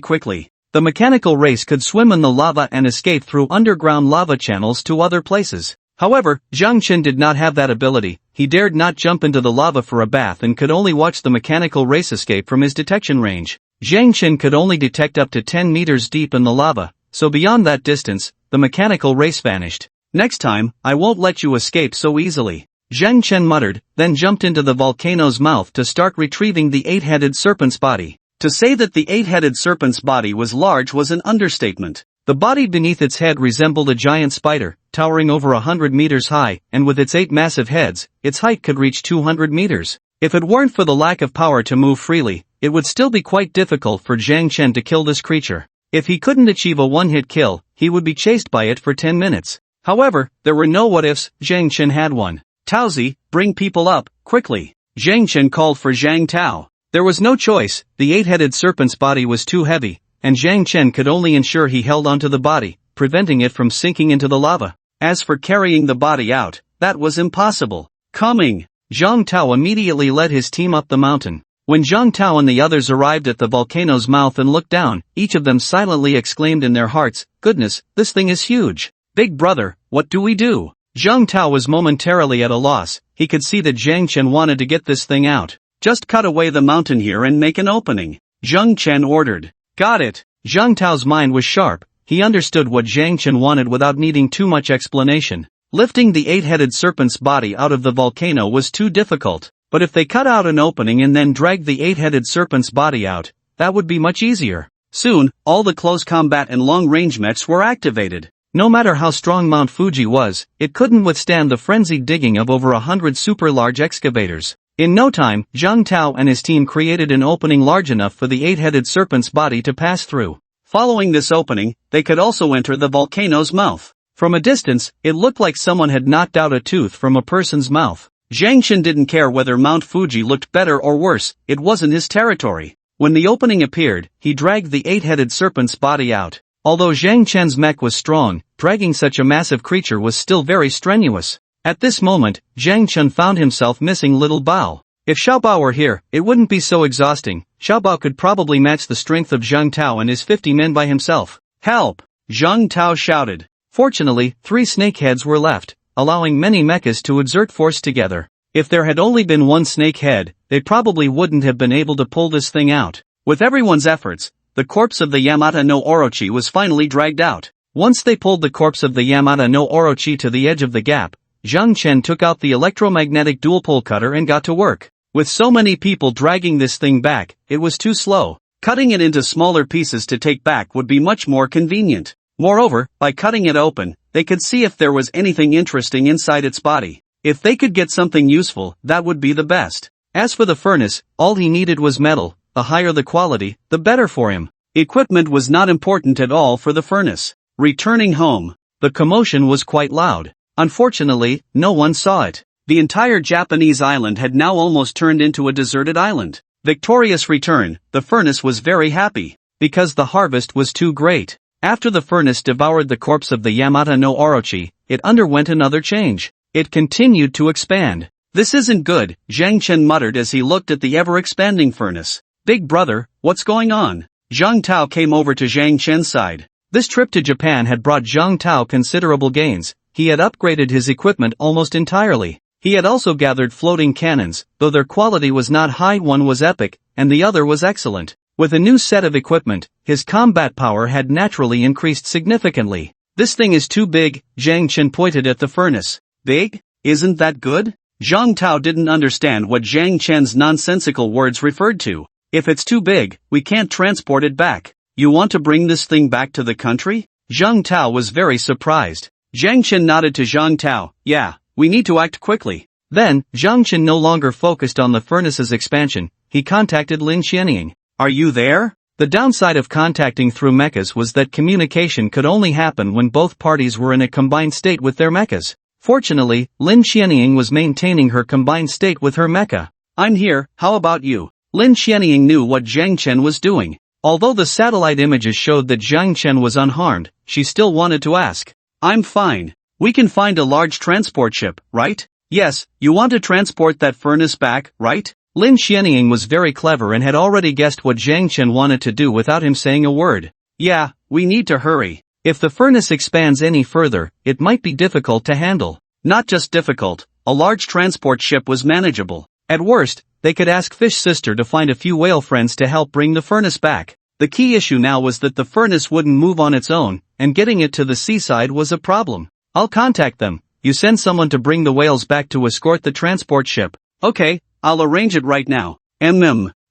quickly. The mechanical race could swim in the lava and escape through underground lava channels to other places. However, Zhang Chen did not have that ability. He dared not jump into the lava for a bath and could only watch the mechanical race escape from his detection range. Zhang Chen could only detect up to 10 meters deep in the lava, so beyond that distance, the mechanical race vanished. Next time, I won't let you escape so easily. Zhang Chen muttered, then jumped into the volcano's mouth to start retrieving the eight-headed serpent's body. To say that the eight-headed serpent's body was large was an understatement. The body beneath its head resembled a giant spider, towering over 100 meters high, and with its 8 massive heads, its height could reach 200 meters. If it weren't for the lack of power to move freely, it would still be quite difficult for Zhang Chen to kill this creature. If he couldn't achieve a one-hit kill, he would be chased by it for 10 minutes. However, there were no what-ifs. Zhang Chen had one. Taozi, bring people up, quickly. Zhang Chen called for Zhang Tao. There was no choice. The eight-headed serpent's body was too heavy, and Zhang Chen could only ensure he held onto the body, preventing it from sinking into the lava. As for carrying the body out, that was impossible. Coming! Zhang Tao immediately led his team up the mountain. When Zhang Tao and the others arrived at the volcano's mouth and looked down, each of them silently exclaimed in their hearts, "Goodness, this thing is huge. Big brother, what do we do?" Zhang Tao was momentarily at a loss. He could see that Zhang Chen wanted to get this thing out. "Just cut away the mountain here and make an opening," Zhang Chen ordered. "Got it." Zhang Tao's mind was sharp. He understood what Zhang Chen wanted without needing too much explanation. Lifting the eight-headed serpent's body out of the volcano was too difficult, but if they cut out an opening and then dragged the eight-headed serpent's body out, that would be much easier. Soon, all the close combat and long-range mechs were activated. No matter how strong Mount Fuji was, it couldn't withstand the frenzied digging of over 100 super-large excavators. In no time, Zhang Tao and his team created an opening large enough for the eight-headed serpent's body to pass through. Following this opening, they could also enter the volcano's mouth. From a distance, it looked like someone had knocked out a tooth from a person's mouth. Zhang Chen didn't care whether Mount Fuji looked better or worse, it wasn't his territory. When the opening appeared, he dragged the eight-headed serpent's body out. Although Zhang Chen's mech was strong, dragging such a massive creature was still very strenuous. At this moment, Zhang Chen found himself missing little Bao. If Xiaobao were here, it wouldn't be so exhausting. Xiaobao could probably match the strength of Zhang Tao and his 50 men by himself. "Help!" Zhang Tao shouted. Fortunately, 3 snakeheads were left, allowing many mechas to exert force together. If there had only been one snakehead, they probably wouldn't have been able to pull this thing out. With everyone's efforts, the corpse of the Yamata no Orochi was finally dragged out. Once they pulled the corpse of the Yamata no Orochi to the edge of the gap, Zhang Chen took out the electromagnetic dual-pole cutter and got to work. With so many people dragging this thing back, it was too slow. Cutting it into smaller pieces to take back would be much more convenient. Moreover, by cutting it open, they could see if there was anything interesting inside its body. If they could get something useful, that would be the best. As for the furnace, all he needed was metal. The higher the quality, the better for him. Equipment was not important at all for the furnace. Returning home, the commotion was quite loud. Unfortunately, no one saw it. The entire Japanese island had now almost turned into a deserted island. Victorious return, the furnace was very happy, because the harvest was too great. After the furnace devoured the corpse of the Yamata no Orochi, it underwent another change. It continued to expand. "This isn't good," Zhang Chen muttered as he looked at the ever-expanding furnace. "Big brother, what's going on?" Zhang Tao came over to Zhang Chen's side. This trip to Japan had brought Zhang Tao considerable gains. He had upgraded his equipment almost entirely. He had also gathered floating cannons, though their quality was not high. One was epic, and the other was excellent. With a new set of equipment, his combat power had naturally increased significantly. This thing is too big, Zhang Chen pointed at the furnace. Big? Isn't that good? Zhang Tao didn't understand what Zhang Chen's nonsensical words referred to. If it's too big, we can't transport it back. You want to bring this thing back to the country? Zhang Tao was very surprised. Zhang Chen nodded to Zhang Tao. Yeah, we need to act quickly. Then, Zhang Chen no longer focused on the furnace's expansion. He contacted Lin Xianying. Are you there? The downside of contacting through mechas was that communication could only happen when both parties were in a combined state with their mechas. Fortunately, Lin Xianying was maintaining her combined state with her mecha. I'm here, how about you? Lin Xianying knew what Zhang Chen was doing. Although the satellite images showed that Zhang Chen was unharmed, she still wanted to ask. I'm fine. We can find a large transport ship, right? Yes, you want to transport that furnace back, right? Lin Xianying was very clever and had already guessed what Zhang Chen wanted to do without him saying a word. Yeah, we need to hurry. If the furnace expands any further, it might be difficult to handle. Not just difficult, a large transport ship was manageable. At worst, they could ask Fish Sister to find a few whale friends to help bring the furnace back. The key issue now was that the furnace wouldn't move on its own, and getting it to the seaside was a problem. I'll contact them. You send someone to bring the whales back to escort the transport ship. Okay, I'll arrange it right now.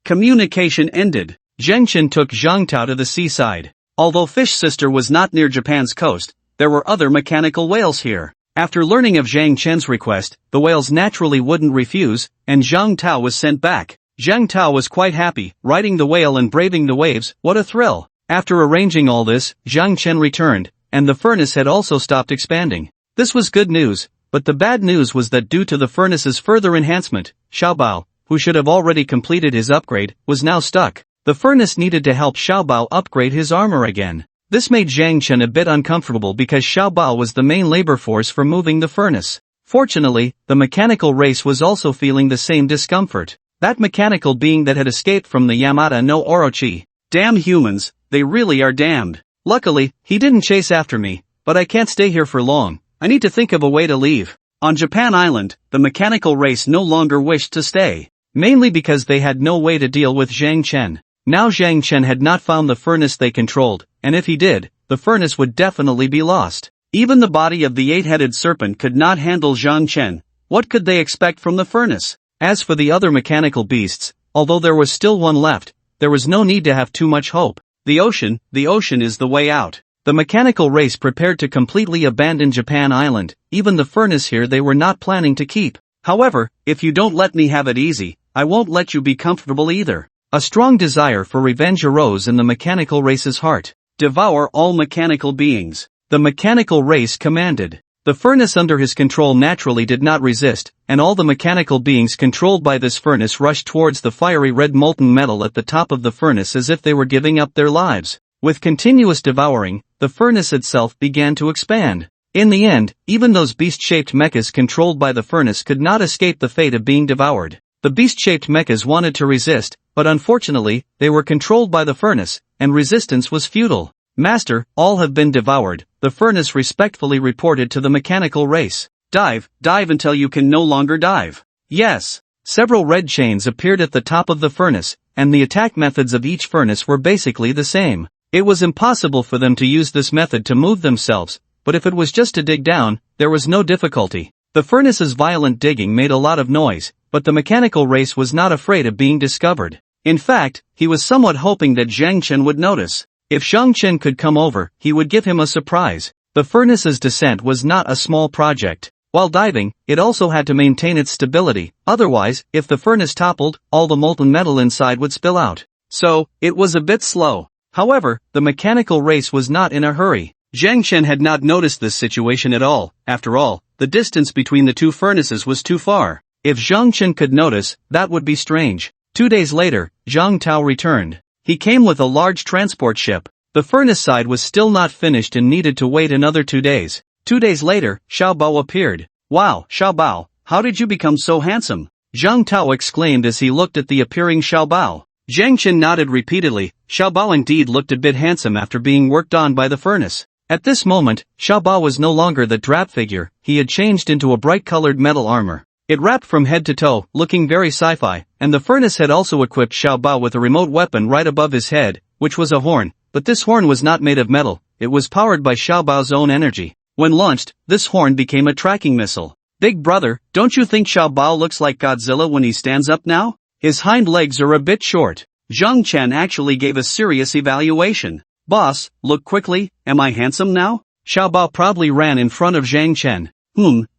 Communication ended. Zhang Chen took Zhang Tao to the seaside. Although Fish Sister was not near Japan's coast, there were other mechanical whales here. After learning of Zhang Chen's request, the whales naturally wouldn't refuse, and Zhang Tao was sent back. Zhang Tao was quite happy, riding the whale and braving the waves. What a thrill! After arranging all this, Zhang Chen returned, and the furnace had also stopped expanding. This was good news, but the bad news was that due to the furnace's further enhancement, Xiaobao, who should have already completed his upgrade, was now stuck. The furnace needed to help Xiaobao upgrade his armor again. This made Zhang Chen a bit uncomfortable because Xiaobao was the main labor force for moving the furnace. Fortunately, the mechanical race was also feeling the same discomfort. That mechanical being that had escaped from the Yamata no Orochi. Damn humans, they really are damned. Luckily, he didn't chase after me, but I can't stay here for long. I need to think of a way to leave. On Japan Island, the mechanical race no longer wished to stay. Mainly because they had no way to deal with Zhang Chen. Now Zhang Chen had not found the furnace they controlled, and if he did, the furnace would definitely be lost. Even the body of the eight-headed serpent could not handle Zhang Chen. What could they expect from the furnace? As for the other mechanical beasts, although there was still one left, there was no need to have too much hope. The ocean is the way out. The mechanical race prepared to completely abandon Japan Island. Even the furnace here they were not planning to keep. However, if you don't let me have it easy, I won't let you be comfortable either. A strong desire for revenge arose in the mechanical race's heart. Devour all mechanical beings. The mechanical race commanded. The furnace under his control naturally did not resist, and all the mechanical beings controlled by this furnace rushed towards the fiery red molten metal at the top of the furnace as if they were giving up their lives. With continuous devouring, the furnace itself began to expand. In the end, even those beast-shaped mechas controlled by the furnace could not escape the fate of being devoured. The beast-shaped mechas wanted to resist, but unfortunately, they were controlled by the furnace, and resistance was futile. Master, all have been devoured, the furnace respectfully reported to the mechanical race. Dive until you can no longer dive. Yes. Several red chains appeared at the top of the furnace, and the attack methods of each furnace were basically the same. It was impossible for them to use this method to move themselves, but if it was just to dig down, there was no difficulty. The furnace's violent digging made a lot of noise, but the mechanical race was not afraid of being discovered. In fact, he was somewhat hoping that Zhang Chen would notice. If Zhang Chen could come over, he would give him a surprise. The furnace's descent was not a small project. While diving, it also had to maintain its stability, otherwise, if the furnace toppled, all the molten metal inside would spill out. So, it was a bit slow. However, the mechanical race was not in a hurry. Zhang Chen had not noticed this situation at all. After all, the distance between the two furnaces was too far. If Zhang Chen could notice, that would be strange. 2 days later, Zhang Tao returned. He came with a large transport ship. The furnace side was still not finished and needed to wait another 2 days. 2 days later, Xiaobao appeared. Wow, Xiaobao, how did you become so handsome? Zhang Tao exclaimed as he looked at the appearing Xiaobao. Zhang Chen nodded repeatedly. Xiaobao indeed looked a bit handsome after being worked on by the furnace. At this moment, Xiaobao was no longer the drab figure, he had changed into a bright-colored metal armor. It wrapped from head to toe, looking very sci-fi, and the furnace had also equipped Xiao Bao with a remote weapon right above his head, which was a horn, but this horn was not made of metal, it was powered by Xiao Bao's own energy. When launched, this horn became a tracking missile. Big brother, don't you think Xiao Bao looks like Godzilla when he stands up now? His hind legs are a bit short. Zhang Chen actually gave a serious evaluation. Boss, look quickly, am I handsome now? Xiao Bao proudly ran in front of Zhang Chen.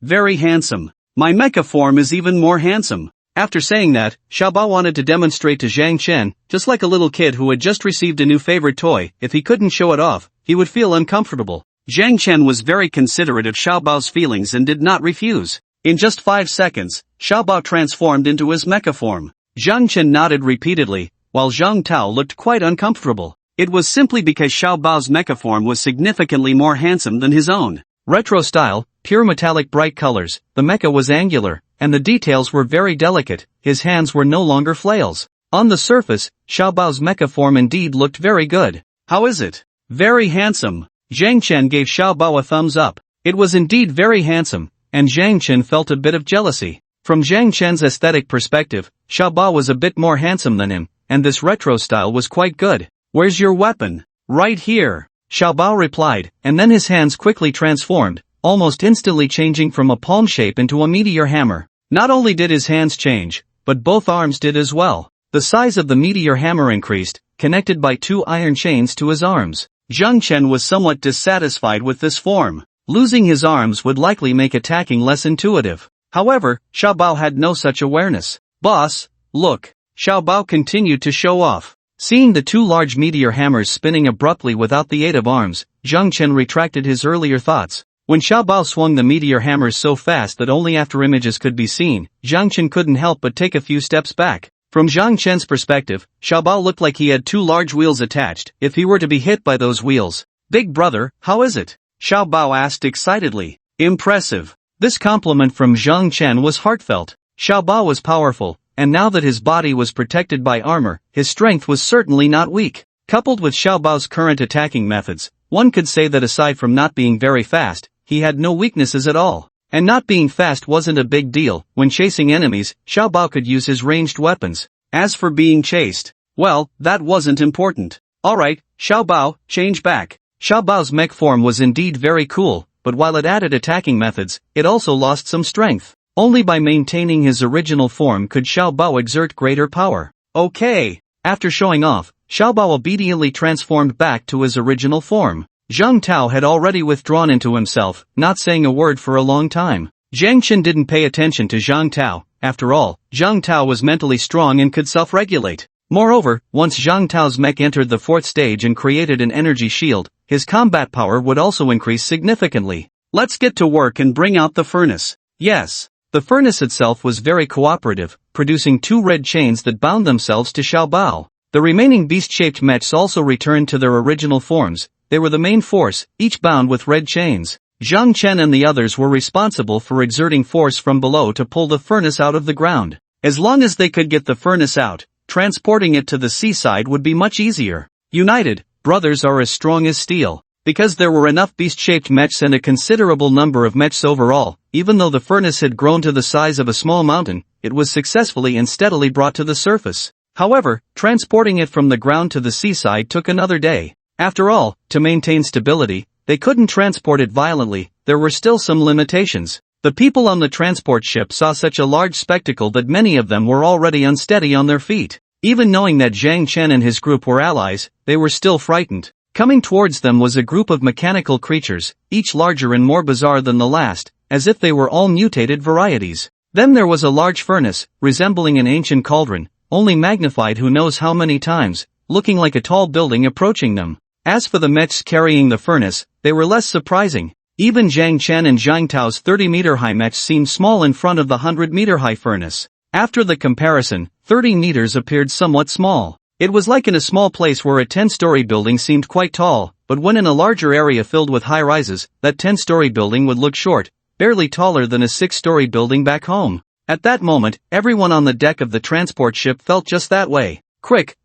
Very handsome. My mecha form is even more handsome. After saying that, Xiao Bao wanted to demonstrate to Zhang Chen, just like a little kid who had just received a new favorite toy, if he couldn't show it off, he would feel uncomfortable. Zhang Chen was very considerate of Xiao Bao's feelings and did not refuse. In just 5 seconds, Xiao Bao transformed into his mecha form. Zhang Chen nodded repeatedly, while Zhang Tao looked quite uncomfortable. It was simply because Xiao Bao's mecha form was significantly more handsome than his own. Retro style, pure metallic bright colors, the mecha was angular, and the details were very delicate, his hands were no longer flails. On the surface, Xiao Bao's mecha form indeed looked very good. How is it? Very handsome. Zhang Chen gave Xiao Bao a thumbs up. It was indeed very handsome, and Zhang Chen felt a bit of jealousy. From Zhang Chen's aesthetic perspective, Xiao Bao was a bit more handsome than him, and this retro style was quite good. Where's your weapon? Right here. Xiao Bao replied, and then his hands quickly transformed, almost instantly changing from a palm shape into a meteor hammer. Not only did his hands change, but both arms did as well. The size of the meteor hammer increased, connected by 2 iron chains to his arms. Zhang Chen was somewhat dissatisfied with this form. Losing his arms would likely make attacking less intuitive. However, Xiao Bao had no such awareness. Boss, look. Xiao Bao continued to show off. Seeing the 2 large meteor hammers spinning abruptly without the aid of arms, Zhang Chen retracted his earlier thoughts. When Xiao Bao swung the meteor hammers so fast that only after images could be seen, Zhang Chen couldn't help but take a few steps back. From Zhang Chen's perspective, Xiao Bao looked like he had 2 large wheels attached, if he were to be hit by those wheels. Big brother, how is it? Xiao Bao asked excitedly. Impressive. This compliment from Zhang Chen was heartfelt. Xiao Bao was powerful, and now that his body was protected by armor, his strength was certainly not weak. Coupled with Xiao Bao's current attacking methods, one could say that aside from not being very fast, he had no weaknesses at all. And not being fast wasn't a big deal. When chasing enemies, Xiao Bao could use his ranged weapons. As for being chased, well, that wasn't important. Alright, Xiao Bao, change back. Xiao Bao's mech form was indeed very cool, but while it added attacking methods, it also lost some strength. Only by maintaining his original form could Xiao Bao exert greater power. Okay. After showing off, Xiao Bao obediently transformed back to his original form. Zhang Tao had already withdrawn into himself, not saying a word for a long time. Zhang Chen didn't pay attention to Zhang Tao. After all, Zhang Tao was mentally strong and could self-regulate. Moreover, once Zhang Tao's mech entered the 4th stage and created an energy shield, his combat power would also increase significantly. Let's get to work and bring out the furnace. Yes. The furnace itself was very cooperative, producing 2 red chains that bound themselves to Xiao Bao. The remaining beast-shaped mechs also returned to their original forms. They were the main force, each bound with red chains. Zhang Chen and the others were responsible for exerting force from below to pull the furnace out of the ground. As long as they could get the furnace out, transporting it to the seaside would be much easier. United, brothers are as strong as steel. Because there were enough beast-shaped mechs and a considerable number of mechs overall, even though the furnace had grown to the size of a small mountain, it was successfully and steadily brought to the surface. However, transporting it from the ground to the seaside took another day. After all, to maintain stability, they couldn't transport it violently. There were still some limitations. The people on the transport ship saw such a large spectacle that many of them were already unsteady on their feet. Even knowing that Zhang Chen and his group were allies, they were still frightened. Coming towards them was a group of mechanical creatures, each larger and more bizarre than the last, as if they were all mutated varieties. Then there was a large furnace, resembling an ancient cauldron, only magnified who knows how many times, looking like a tall building approaching them. As for the mechs carrying the furnace, they were less surprising. Even Zhang Chen and Zhang Tao's 30-meter-high mechs seemed small in front of the 100-meter-high furnace. After the comparison, 30 meters appeared somewhat small. It was like in a small place where a 10-story building seemed quite tall, but when in a larger area filled with high-rises, that 10-story building would look short, barely taller than a 6-story building back home. At that moment, everyone on the deck of the transport ship felt just that way. Quick,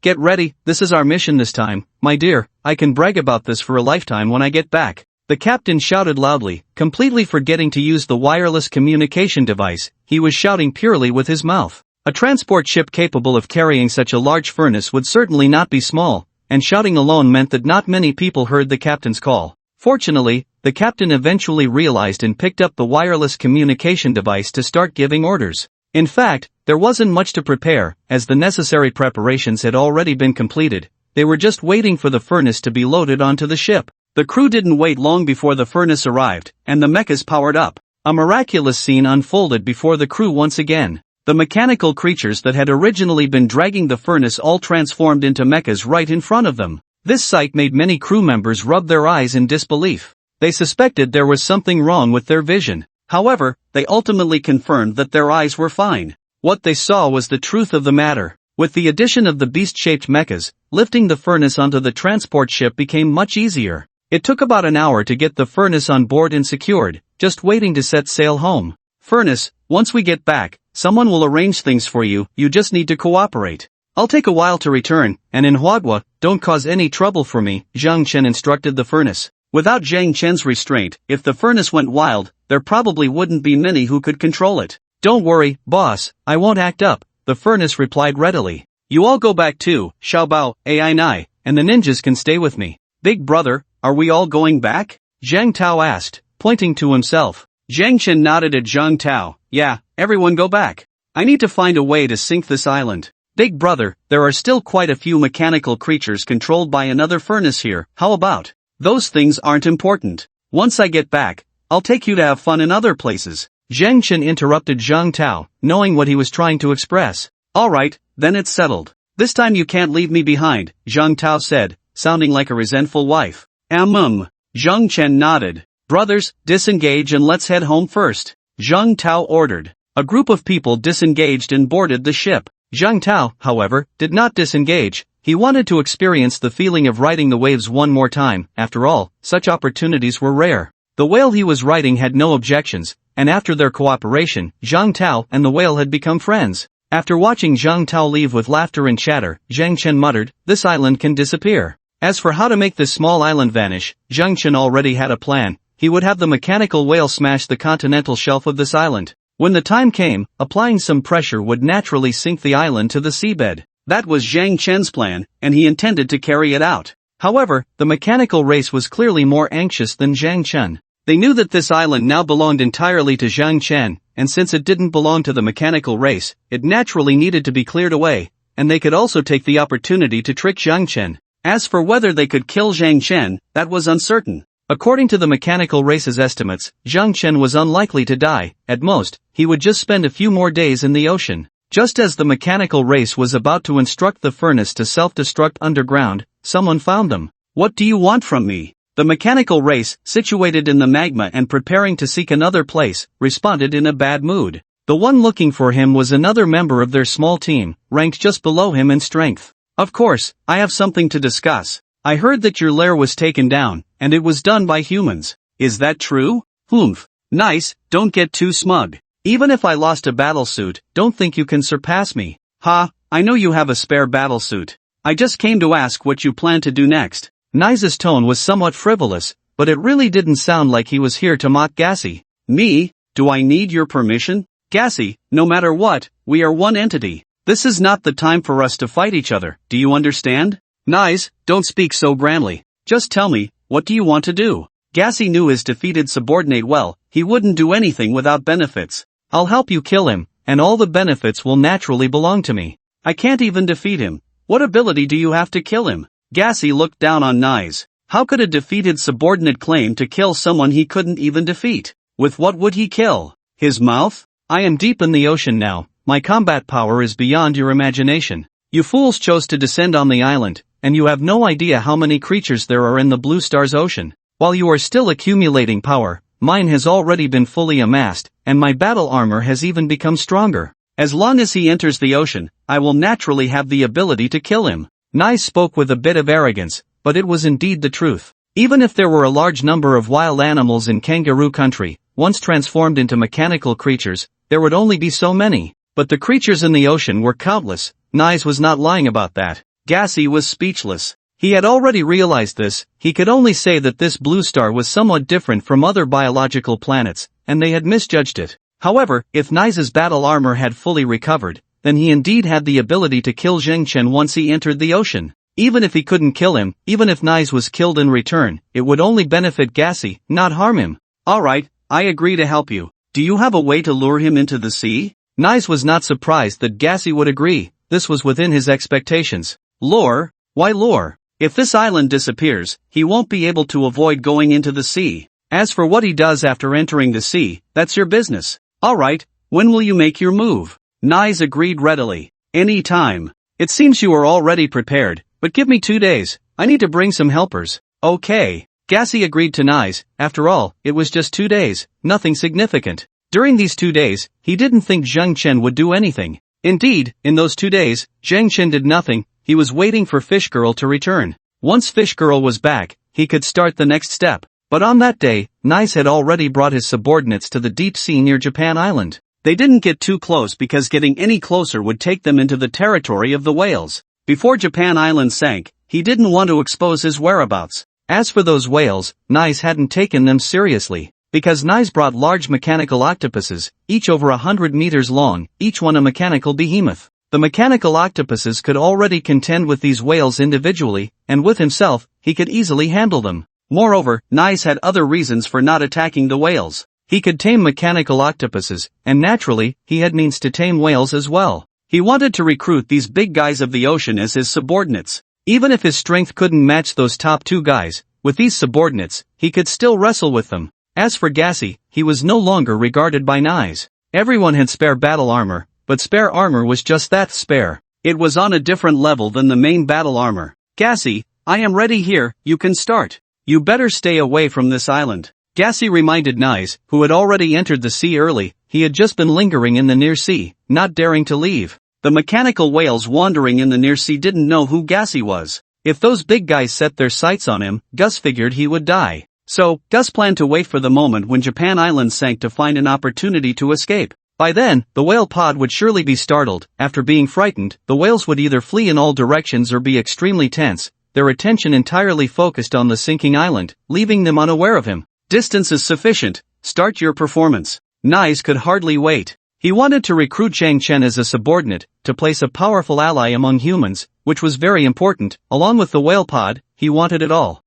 get ready, this is our mission this time, my dear, I can brag about this for a lifetime when I get back. The captain shouted loudly, completely forgetting to use the wireless communication device. He was shouting purely with his mouth. A transport ship capable of carrying such a large furnace would certainly not be small, and shouting alone meant that not many people heard the captain's call. Fortunately, the captain eventually realized and picked up the wireless communication device to start giving orders. In fact, there wasn't much to prepare, as the necessary preparations had already been completed. They were just waiting for the furnace to be loaded onto the ship. The crew didn't wait long before the furnace arrived, and the mechs powered up. A miraculous scene unfolded before the crew once again. The mechanical creatures that had originally been dragging the furnace all transformed into mechs right in front of them. This sight made many crew members rub their eyes in disbelief. They suspected there was something wrong with their vision. However, they ultimately confirmed that their eyes were fine. What they saw was the truth of the matter. With the addition of the beast-shaped mechs, lifting the furnace onto the transport ship became much easier. It took about an hour to get the furnace on board and secured, just waiting to set sail home. Furnace, once we get back, someone will arrange things for you, you just need to cooperate. I'll take a while to return, and in Hwadwa, don't cause any trouble for me, Zhang Chen instructed the furnace. Without Zhang Chen's restraint, if the furnace went wild, there probably wouldn't be many who could control it. Don't worry, boss, I won't act up, the furnace replied readily. You all go back too, Xiaobao, AI Nai, and the ninjas can stay with me. Big brother, are we all going back? Zhang Tao asked, pointing to himself. Zhang Chen nodded at Zhang Tao. Yeah, everyone go back. I need to find a way to sink this island. Big brother, there are still quite a few mechanical creatures controlled by another furnace here, how about? Those things aren't important. Once I get back, I'll take you to have fun in other places. Zhang Chen interrupted Zhang Tao, knowing what he was trying to express. Alright, then it's settled. This time you can't leave me behind, Zhang Tao said, sounding like a resentful wife. Zhang Chen nodded. Brothers, disengage and let's head home first. Zhang Tao ordered. A group of people disengaged and boarded the ship. Zhang Tao, however, did not disengage. He wanted to experience the feeling of riding the waves one more time. After all, such opportunities were rare. The whale he was riding had no objections, and after their cooperation, Zhang Tao and the whale had become friends. After watching Zhang Tao leave with laughter and chatter, Zhang Chen muttered, "This island can disappear." As for how to make this small island vanish, Zhang Chen already had a plan. He would have the mechanical whale smash the continental shelf of this island. When the time came, applying some pressure would naturally sink the island to the seabed. That was Zhang Chen's plan, and he intended to carry it out. However, the mechanical race was clearly more anxious than Zhang Chen. They knew that this island now belonged entirely to Zhang Chen, and since it didn't belong to the mechanical race, it naturally needed to be cleared away, and they could also take the opportunity to trick Zhang Chen. As for whether they could kill Zhang Chen, that was uncertain. According to the mechanical race's estimates, Zhang Chen was unlikely to die. At most, he would just spend a few more days in the ocean. Just as the mechanical race was about to instruct the furnace to self-destruct underground, someone found them. What do you want from me? The mechanical race, situated in the magma and preparing to seek another place, responded in a bad mood. The one looking for him was another member of their small team, ranked just below him in strength. Of course, I have something to discuss. I heard that your lair was taken down, and it was done by humans. Is that true? Humph. Nice, don't get too smug. Even if I lost a battlesuit, don't think you can surpass me. Ha, I know you have a spare battlesuit. I just came to ask what you plan to do next. Nice's tone was somewhat frivolous, but it really didn't sound like he was here to mock Gassy. Me? Do I need your permission? Gassy, no matter what, we are one entity. This is not the time for us to fight each other, do you understand? Nice, don't speak so grandly. Just tell me, what do you want to do? Gassy knew his defeated subordinate well. He wouldn't do anything without benefits. I'll help you kill him, and all the benefits will naturally belong to me. I can't even defeat him. What ability do you have to kill him? Gassy looked down on Nice. How could a defeated subordinate claim to kill someone he couldn't even defeat? With what would he kill? His mouth? I am deep in the ocean now. My combat power is beyond your imagination. You fools chose to descend on the island, and you have no idea how many creatures there are in the Blue Star's ocean. While you are still accumulating power, mine has already been fully amassed, and my battle armor has even become stronger. As long as he enters the ocean, I will naturally have the ability to kill him. Nice spoke with a bit of arrogance, but it was indeed the truth. Even if there were a large number of wild animals in Kangaroo Country, once transformed into mechanical creatures, there would only be so many. But the creatures in the ocean were countless. Nice was not lying about that. Gassy was speechless. He had already realized this. He could only say that this blue star was somewhat different from other biological planets, and they had misjudged it. However, if Nice's battle armor had fully recovered, then he indeed had the ability to kill Zheng Chen once he entered the ocean. Even if he couldn't kill him, even if Nice was killed in return, it would only benefit Gassy, not harm him. Alright, I agree to help you. Do you have a way to lure him into the sea? Nice was not surprised that Gassy would agree. This was within his expectations. Lure? Why lure? If this island disappears, he won't be able to avoid going into the sea. As for what he does after entering the sea, that's your business. Alright, when will you make your move? Nice agreed readily. Any time. It seems you are already prepared, but give me 2 days. I need to bring some helpers. Okay. Gassy agreed to Nice. After all, it was just 2 days, nothing significant. During these 2 days, he didn't think Zheng Chen would do anything. Indeed, in those 2 days, Zheng Chen did nothing. He was waiting for Fish Girl to return. Once Fish Girl was back, he could start the next step. But on that day, Nice had already brought his subordinates to the deep sea near Japan Island. They didn't get too close because getting any closer would take them into the territory of the whales. Before Japan Island sank, he didn't want to expose his whereabouts. As for those whales, Nice hadn't taken them seriously, because Nice brought large mechanical octopuses, each over 100 meters long, each one a mechanical behemoth. The mechanical octopuses could already contend with these whales individually, and with himself, he could easily handle them. Moreover, Nice had other reasons for not attacking the whales. He could tame mechanical octopuses, and naturally, he had means to tame whales as well. He wanted to recruit these big guys of the ocean as his subordinates. Even if his strength couldn't match those top 2 guys, with these subordinates, he could still wrestle with them. As for Gassy, he was no longer regarded by Nice. Everyone had spare battle armor, but spare armor was just that, spare. It was on a different level than the main battle armor. Gassy, I am ready here, you can start. You better stay away from this island. Gassy reminded Nice, who had already entered the sea early. He had just been lingering in the near sea, not daring to leave. The mechanical whales wandering in the near sea didn't know who Gassy was. If those big guys set their sights on him, Gus figured he would die. So, Gus planned to wait for the moment when Japan Island sank to find an opportunity to escape. By then, the whale pod would surely be startled. After being frightened, the whales would either flee in all directions or be extremely tense, their attention entirely focused on the sinking island, leaving them unaware of him. Distance is sufficient. Start your performance. Nice could hardly wait. He wanted to recruit Zheng Chen as a subordinate, to place a powerful ally among humans, which was very important. Along with the whale pod, he wanted it all.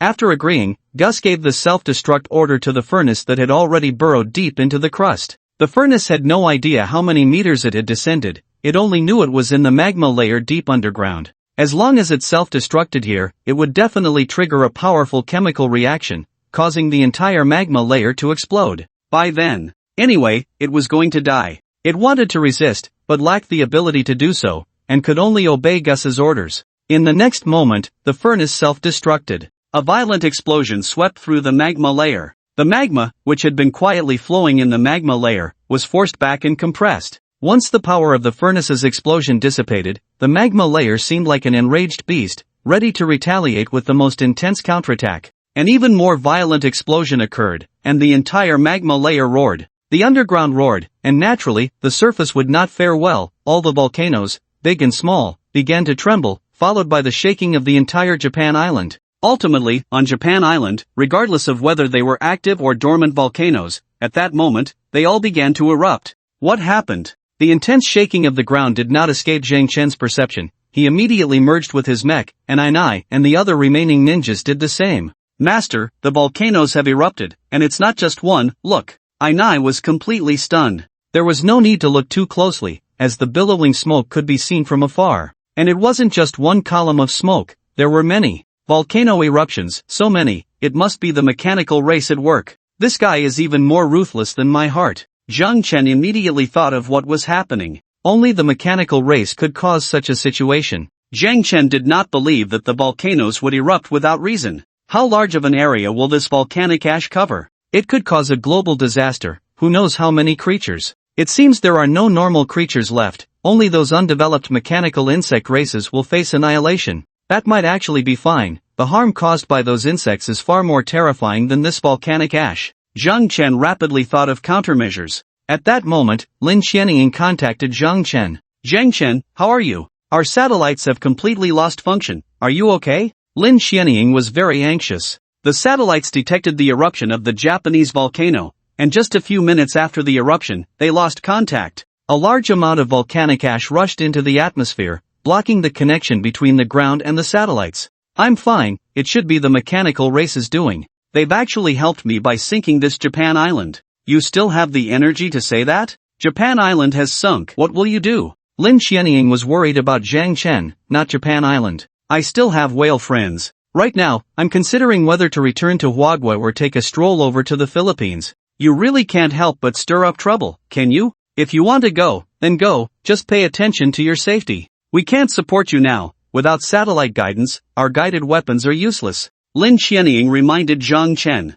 After agreeing, Gus gave the self-destruct order to the furnace that had already burrowed deep into the crust. The furnace had no idea how many meters it had descended, it only knew it was in the magma layer deep underground. As long as it self-destructed here, it would definitely trigger a powerful chemical reaction, causing the entire magma layer to explode. By then, anyway, it was going to die. It wanted to resist, but lacked the ability to do so, and could only obey Gus's orders. In the next moment, the furnace self-destructed. A violent explosion swept through the magma layer. The magma, which had been quietly flowing in the magma layer, was forced back and compressed. Once the power of the furnace's explosion dissipated, the magma layer seemed like an enraged beast, ready to retaliate with the most intense counterattack. An even more violent explosion occurred, and the entire magma layer roared. The underground roared, and naturally, the surface would not fare well. All the volcanoes, big and small, began to tremble, followed by the shaking of the entire Japan Island. Ultimately, on Japan Island, regardless of whether they were active or dormant volcanoes, at that moment, they all began to erupt. What happened? The intense shaking of the ground did not escape Zheng Chen's perception. He immediately merged with his mech, and Ainai and the other remaining ninjas did the same. Master, the volcanoes have erupted, and it's not just one, look. Ainai was completely stunned. There was no need to look too closely, as the billowing smoke could be seen from afar. And it wasn't just one column of smoke, there were many. Volcano eruptions, so many, it must be the mechanical race at work. This guy is even more ruthless than my heart. Zheng Chen immediately thought of what was happening. Only the mechanical race could cause such a situation. Zheng Chen did not believe that the volcanoes would erupt without reason. How large of an area will this volcanic ash cover? It could cause a global disaster, who knows how many creatures. It seems there are no normal creatures left, only those undeveloped mechanical insect races will face annihilation. That might actually be fine. The harm caused by those insects is far more terrifying than this volcanic ash. Zheng Chen rapidly thought of countermeasures. At that moment, Lin Qianying contacted Zheng Chen. Zheng Chen, how are you? Our satellites have completely lost function. are you okay? Lin Xianying was very anxious. The satellites detected the eruption of the Japanese volcano, and just a few minutes after the eruption, they lost contact. A large amount of volcanic ash rushed into the atmosphere, blocking the connection between the ground and the satellites. I'm fine, it should be the mechanical race's doing. They've actually helped me by sinking this Japan island. You still have the energy to say that? Japan island has sunk. What will you do? Lin Xianying was worried about Zhang Chen, not Japan island. I still have whale friends. Right now, I'm considering whether to return to Huagua or take a stroll over to the Philippines. You really can't help but stir up trouble, can you? If you want to go, then go, just pay attention to your safety. We can't support you now. Without satellite guidance, our guided weapons are useless. Lin Xianying reminded Zhang Chen.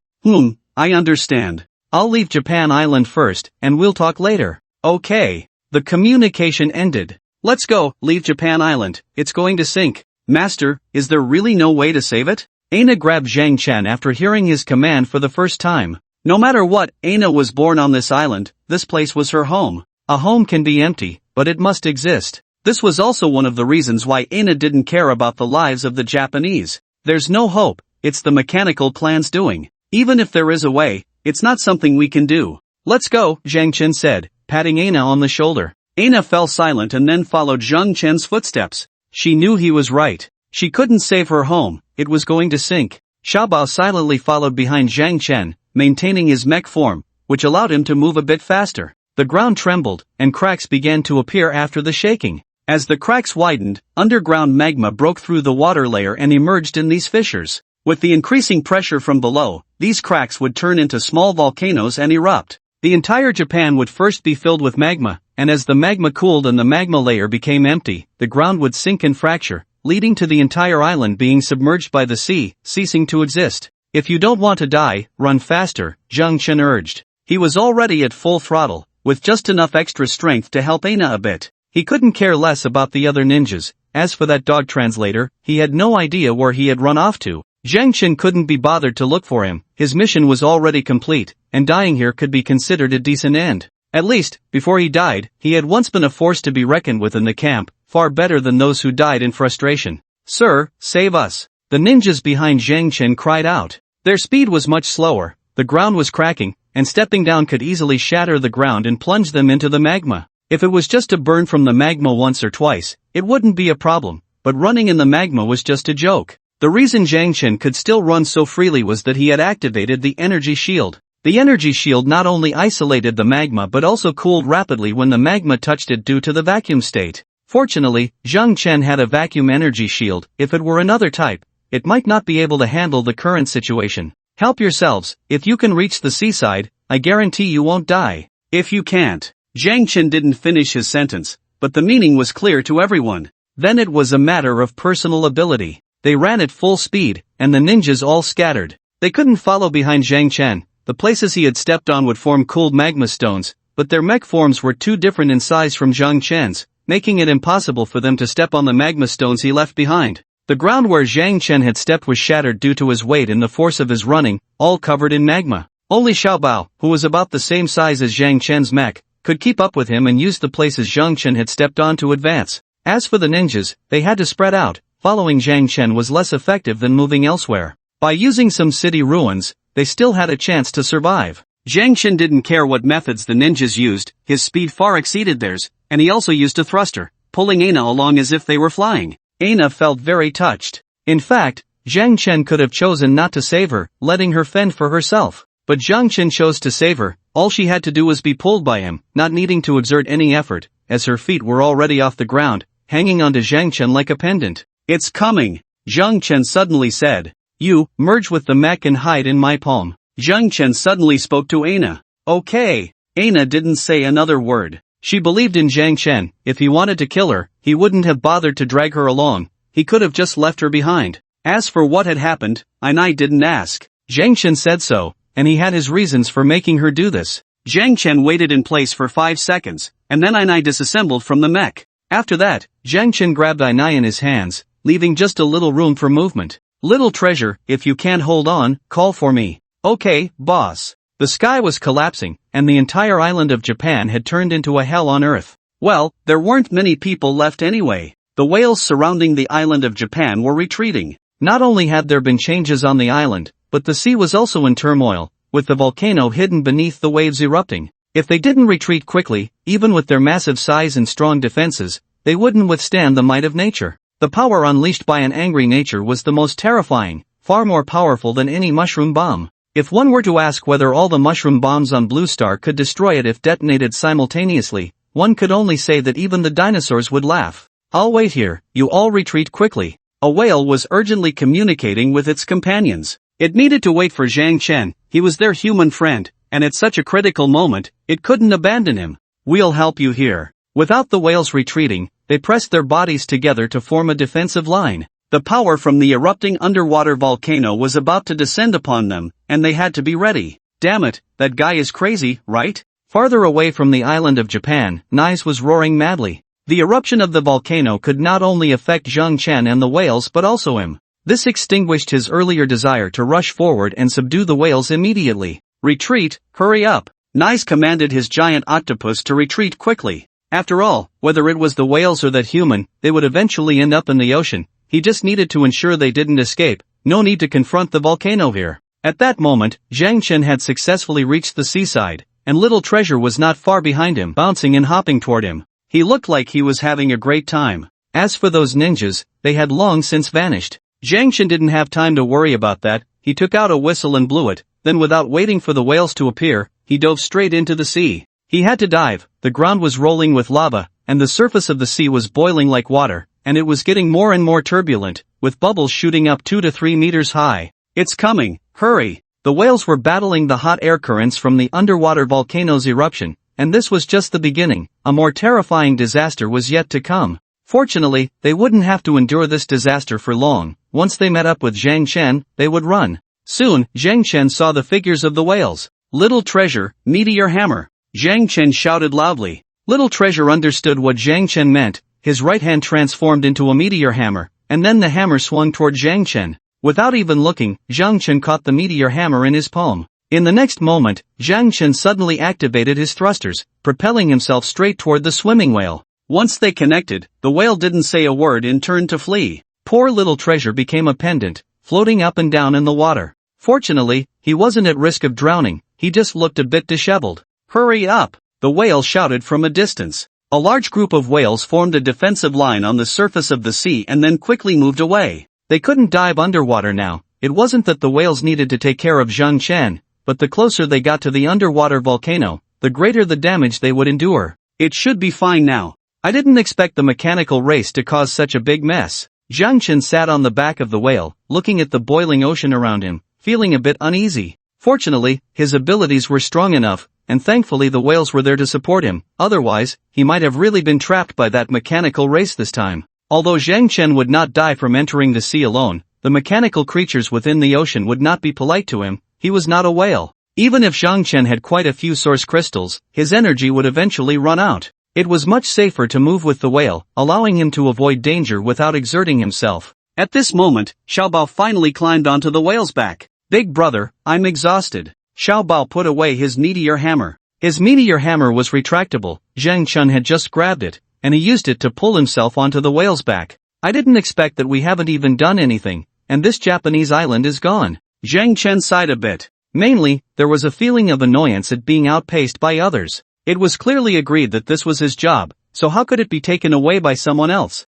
I understand. I'll leave Japan island first, and we'll talk later. Okay. The communication ended. Let's go, leave Japan island, it's going to sink. Master, is there really no way to save it? Aina grabbed Zhang Chen after hearing his command for the first time. No matter what, Aina was born on this island, this place was her home. A home can be empty, but it must exist. This was also one of the reasons why Aina didn't care about the lives of the Japanese. There's no hope, it's the mechanical plan's doing. Even if there is a way, it's not something we can do. Let's go, Zhang Chen said, patting Aina on the shoulder. Aina fell silent and then followed Zhang Chen's footsteps. She knew he was right. She couldn't save her home, it was going to sink. Xiaobao silently followed behind Zhang Chen, maintaining his mech form, which allowed him to move a bit faster. The ground trembled, and cracks began to appear after the shaking. As the cracks widened, underground magma broke through the water layer and emerged in these fissures. With the increasing pressure from below, these cracks would turn into small volcanoes and erupt. The entire Japan would first be filled with magma, and as the magma cooled and the magma layer became empty, the ground would sink and fracture, leading to the entire island being submerged by the sea, ceasing to exist. If you don't want to die, run faster, Zhang Chen urged. He was already at full throttle, with just enough extra strength to help Aina a bit. He couldn't care less about the other ninjas. As for that dog translator, he had no idea where he had run off to. Zhang Chen couldn't be bothered to look for him, his mission was already complete, and dying here could be considered a decent end. At least, before he died, he had once been a force to be reckoned with in the camp, far better than those who died in frustration. Sir, save us! The ninjas behind Zhang Chen cried out. Their speed was much slower, the ground was cracking, and stepping down could easily shatter the ground and plunge them into the magma. If it was just to burn from the magma once or twice, it wouldn't be a problem, but running in the magma was just a joke. The reason Zhang Chen could still run so freely was that he had activated the energy shield. The energy shield not only isolated the magma but also cooled rapidly when the magma touched it due to the vacuum state. Fortunately, Zhang Chen had a vacuum energy shield. If it were another type, it might not be able to handle the current situation. Help yourselves, if you can reach the seaside, I guarantee you won't die. If you can't. Zhang Chen didn't finish his sentence, but the meaning was clear to everyone. Then it was a matter of personal ability. They ran at full speed, and the ninjas all scattered. They couldn't follow behind Zhang Chen. The places he had stepped on would form cooled magma stones, but their mech forms were too different in size from Zhang Chen's, making it impossible for them to step on the magma stones he left behind. The ground where Zhang Chen had stepped was shattered due to his weight and the force of his running, all covered in magma. Only Xiaobao, who was about the same size as Zhang Chen's mech, could keep up with him and use the places Zhang Chen had stepped on to advance. As for the ninjas, they had to spread out. Following Zhang Chen was less effective than moving elsewhere. By using some city ruins, they still had a chance to survive. Zhang Chen didn't care what methods the ninjas used, his speed far exceeded theirs, and he also used a thruster, pulling Aina along as if they were flying. Aina felt very touched. In fact, Zhang Chen could have chosen not to save her, letting her fend for herself. But Zhang Chen chose to save her. All she had to do was be pulled by him, not needing to exert any effort, as her feet were already off the ground, hanging onto Zhang Chen like a pendant. It's coming, Zhang Chen suddenly said. You, merge with the mech and hide in my palm. Zhang Chen suddenly spoke to Aina. Okay. Aina didn't say another word. She believed in Zhang Chen. If he wanted to kill her, he wouldn't have bothered to drag her along. He could have just left her behind. As for what had happened, Aina didn't ask. Zhang Chen said so, and he had his reasons for making her do this. Zhang Chen waited in place for 5 seconds, and then Aina disassembled from the mech. After that, Zhang Chen grabbed Aina in his hands, leaving just a little room for movement. Little treasure, if you can't hold on, call for me. Okay, boss. The sky was collapsing, and the entire island of Japan had turned into a hell on earth. Well, there weren't many people left anyway. The whales surrounding the island of Japan were retreating. Not only had there been changes on the island, but the sea was also in turmoil, with the volcano hidden beneath the waves erupting. If they didn't retreat quickly, even with their massive size and strong defenses, they wouldn't withstand the might of nature. The power unleashed by an angry nature was the most terrifying, far more powerful than any mushroom bomb. If one were to ask whether all the mushroom bombs on Blue Star could destroy it if detonated simultaneously, one could only say that even the dinosaurs would laugh. "I'll wait here, you all retreat quickly." A whale was urgently communicating with its companions. It needed to wait for Zhang Chen, he was their human friend, and at such a critical moment, it couldn't abandon him. "We'll help you here." Without the whales retreating, they pressed their bodies together to form a defensive line. The power from the erupting underwater volcano was about to descend upon them, and they had to be ready. "Damn it, that guy is crazy, right?" Farther away from the island of Japan, Nais was roaring madly. The eruption of the volcano could not only affect Zhang Chen and the whales but also him. This extinguished his earlier desire to rush forward and subdue the whales immediately. "Retreat, hurry up." Nais commanded his giant octopus to retreat quickly. After all, whether it was the whales or that human, they would eventually end up in the ocean. He just needed to ensure they didn't escape. No need to confront the volcano here. At that moment, Zhang Chen had successfully reached the seaside, and Little Treasure was not far behind him, bouncing and hopping toward him. He looked like he was having a great time. As for those ninjas, they had long since vanished. Zhang Chen didn't have time to worry about that. He took out a whistle and blew it, then without waiting for the whales to appear, he dove straight into the sea. He had to dive, the ground was rolling with lava, and the surface of the sea was boiling like water, and it was getting more and more turbulent, with bubbles shooting up 2 to 3 meters high. "It's coming, hurry!" The whales were battling the hot air currents from the underwater volcano's eruption, and this was just the beginning. A more terrifying disaster was yet to come. Fortunately, they wouldn't have to endure this disaster for long. Once they met up with Zhang Chen, they would run. Soon, Zhang Chen saw the figures of the whales. "Little Treasure, meteor hammer!" Zhang Chen shouted loudly. Little Treasure understood what Zhang Chen meant. His right hand transformed into a meteor hammer, and then the hammer swung toward Zhang Chen. Without even looking, Zhang Chen caught the meteor hammer in his palm. In the next moment, Zhang Chen suddenly activated his thrusters, propelling himself straight toward the swimming whale. Once they connected, the whale didn't say a word and turned to flee. Poor Little Treasure became a pendant, floating up and down in the water. Fortunately, he wasn't at risk of drowning, he just looked a bit disheveled. "Hurry up!" the whale shouted from a distance. A large group of whales formed a defensive line on the surface of the sea and then quickly moved away. They couldn't dive underwater now. It wasn't that the whales needed to take care of Zhang Chen, but the closer they got to the underwater volcano, the greater the damage they would endure. "It should be fine now. I didn't expect the mechanical race to cause such a big mess." Zhang Chen sat on the back of the whale, looking at the boiling ocean around him, feeling a bit uneasy. Fortunately, his abilities were strong enough, and thankfully the whales were there to support him. Otherwise, he might have really been trapped by that mechanical race this time. Although Zhang Chen would not die from entering the sea alone, the mechanical creatures within the ocean would not be polite to him. He was not a whale. Even if Zhang Chen had quite a few source crystals, his energy would eventually run out. It was much safer to move with the whale, allowing him to avoid danger without exerting himself. At this moment, Xiaobao finally climbed onto the whale's back. "Big brother, I'm exhausted." Xiaobao put away his meteor hammer. His meteor hammer was retractable. Zhang Chen had just grabbed it, and he used it to pull himself onto the whale's back. "I didn't expect that. We haven't even done anything, and this Japanese island is gone." Zhang Chen sighed a bit. Mainly, there was a feeling of annoyance at being outpaced by others. It was clearly agreed that this was his job, so how could it be taken away by someone else?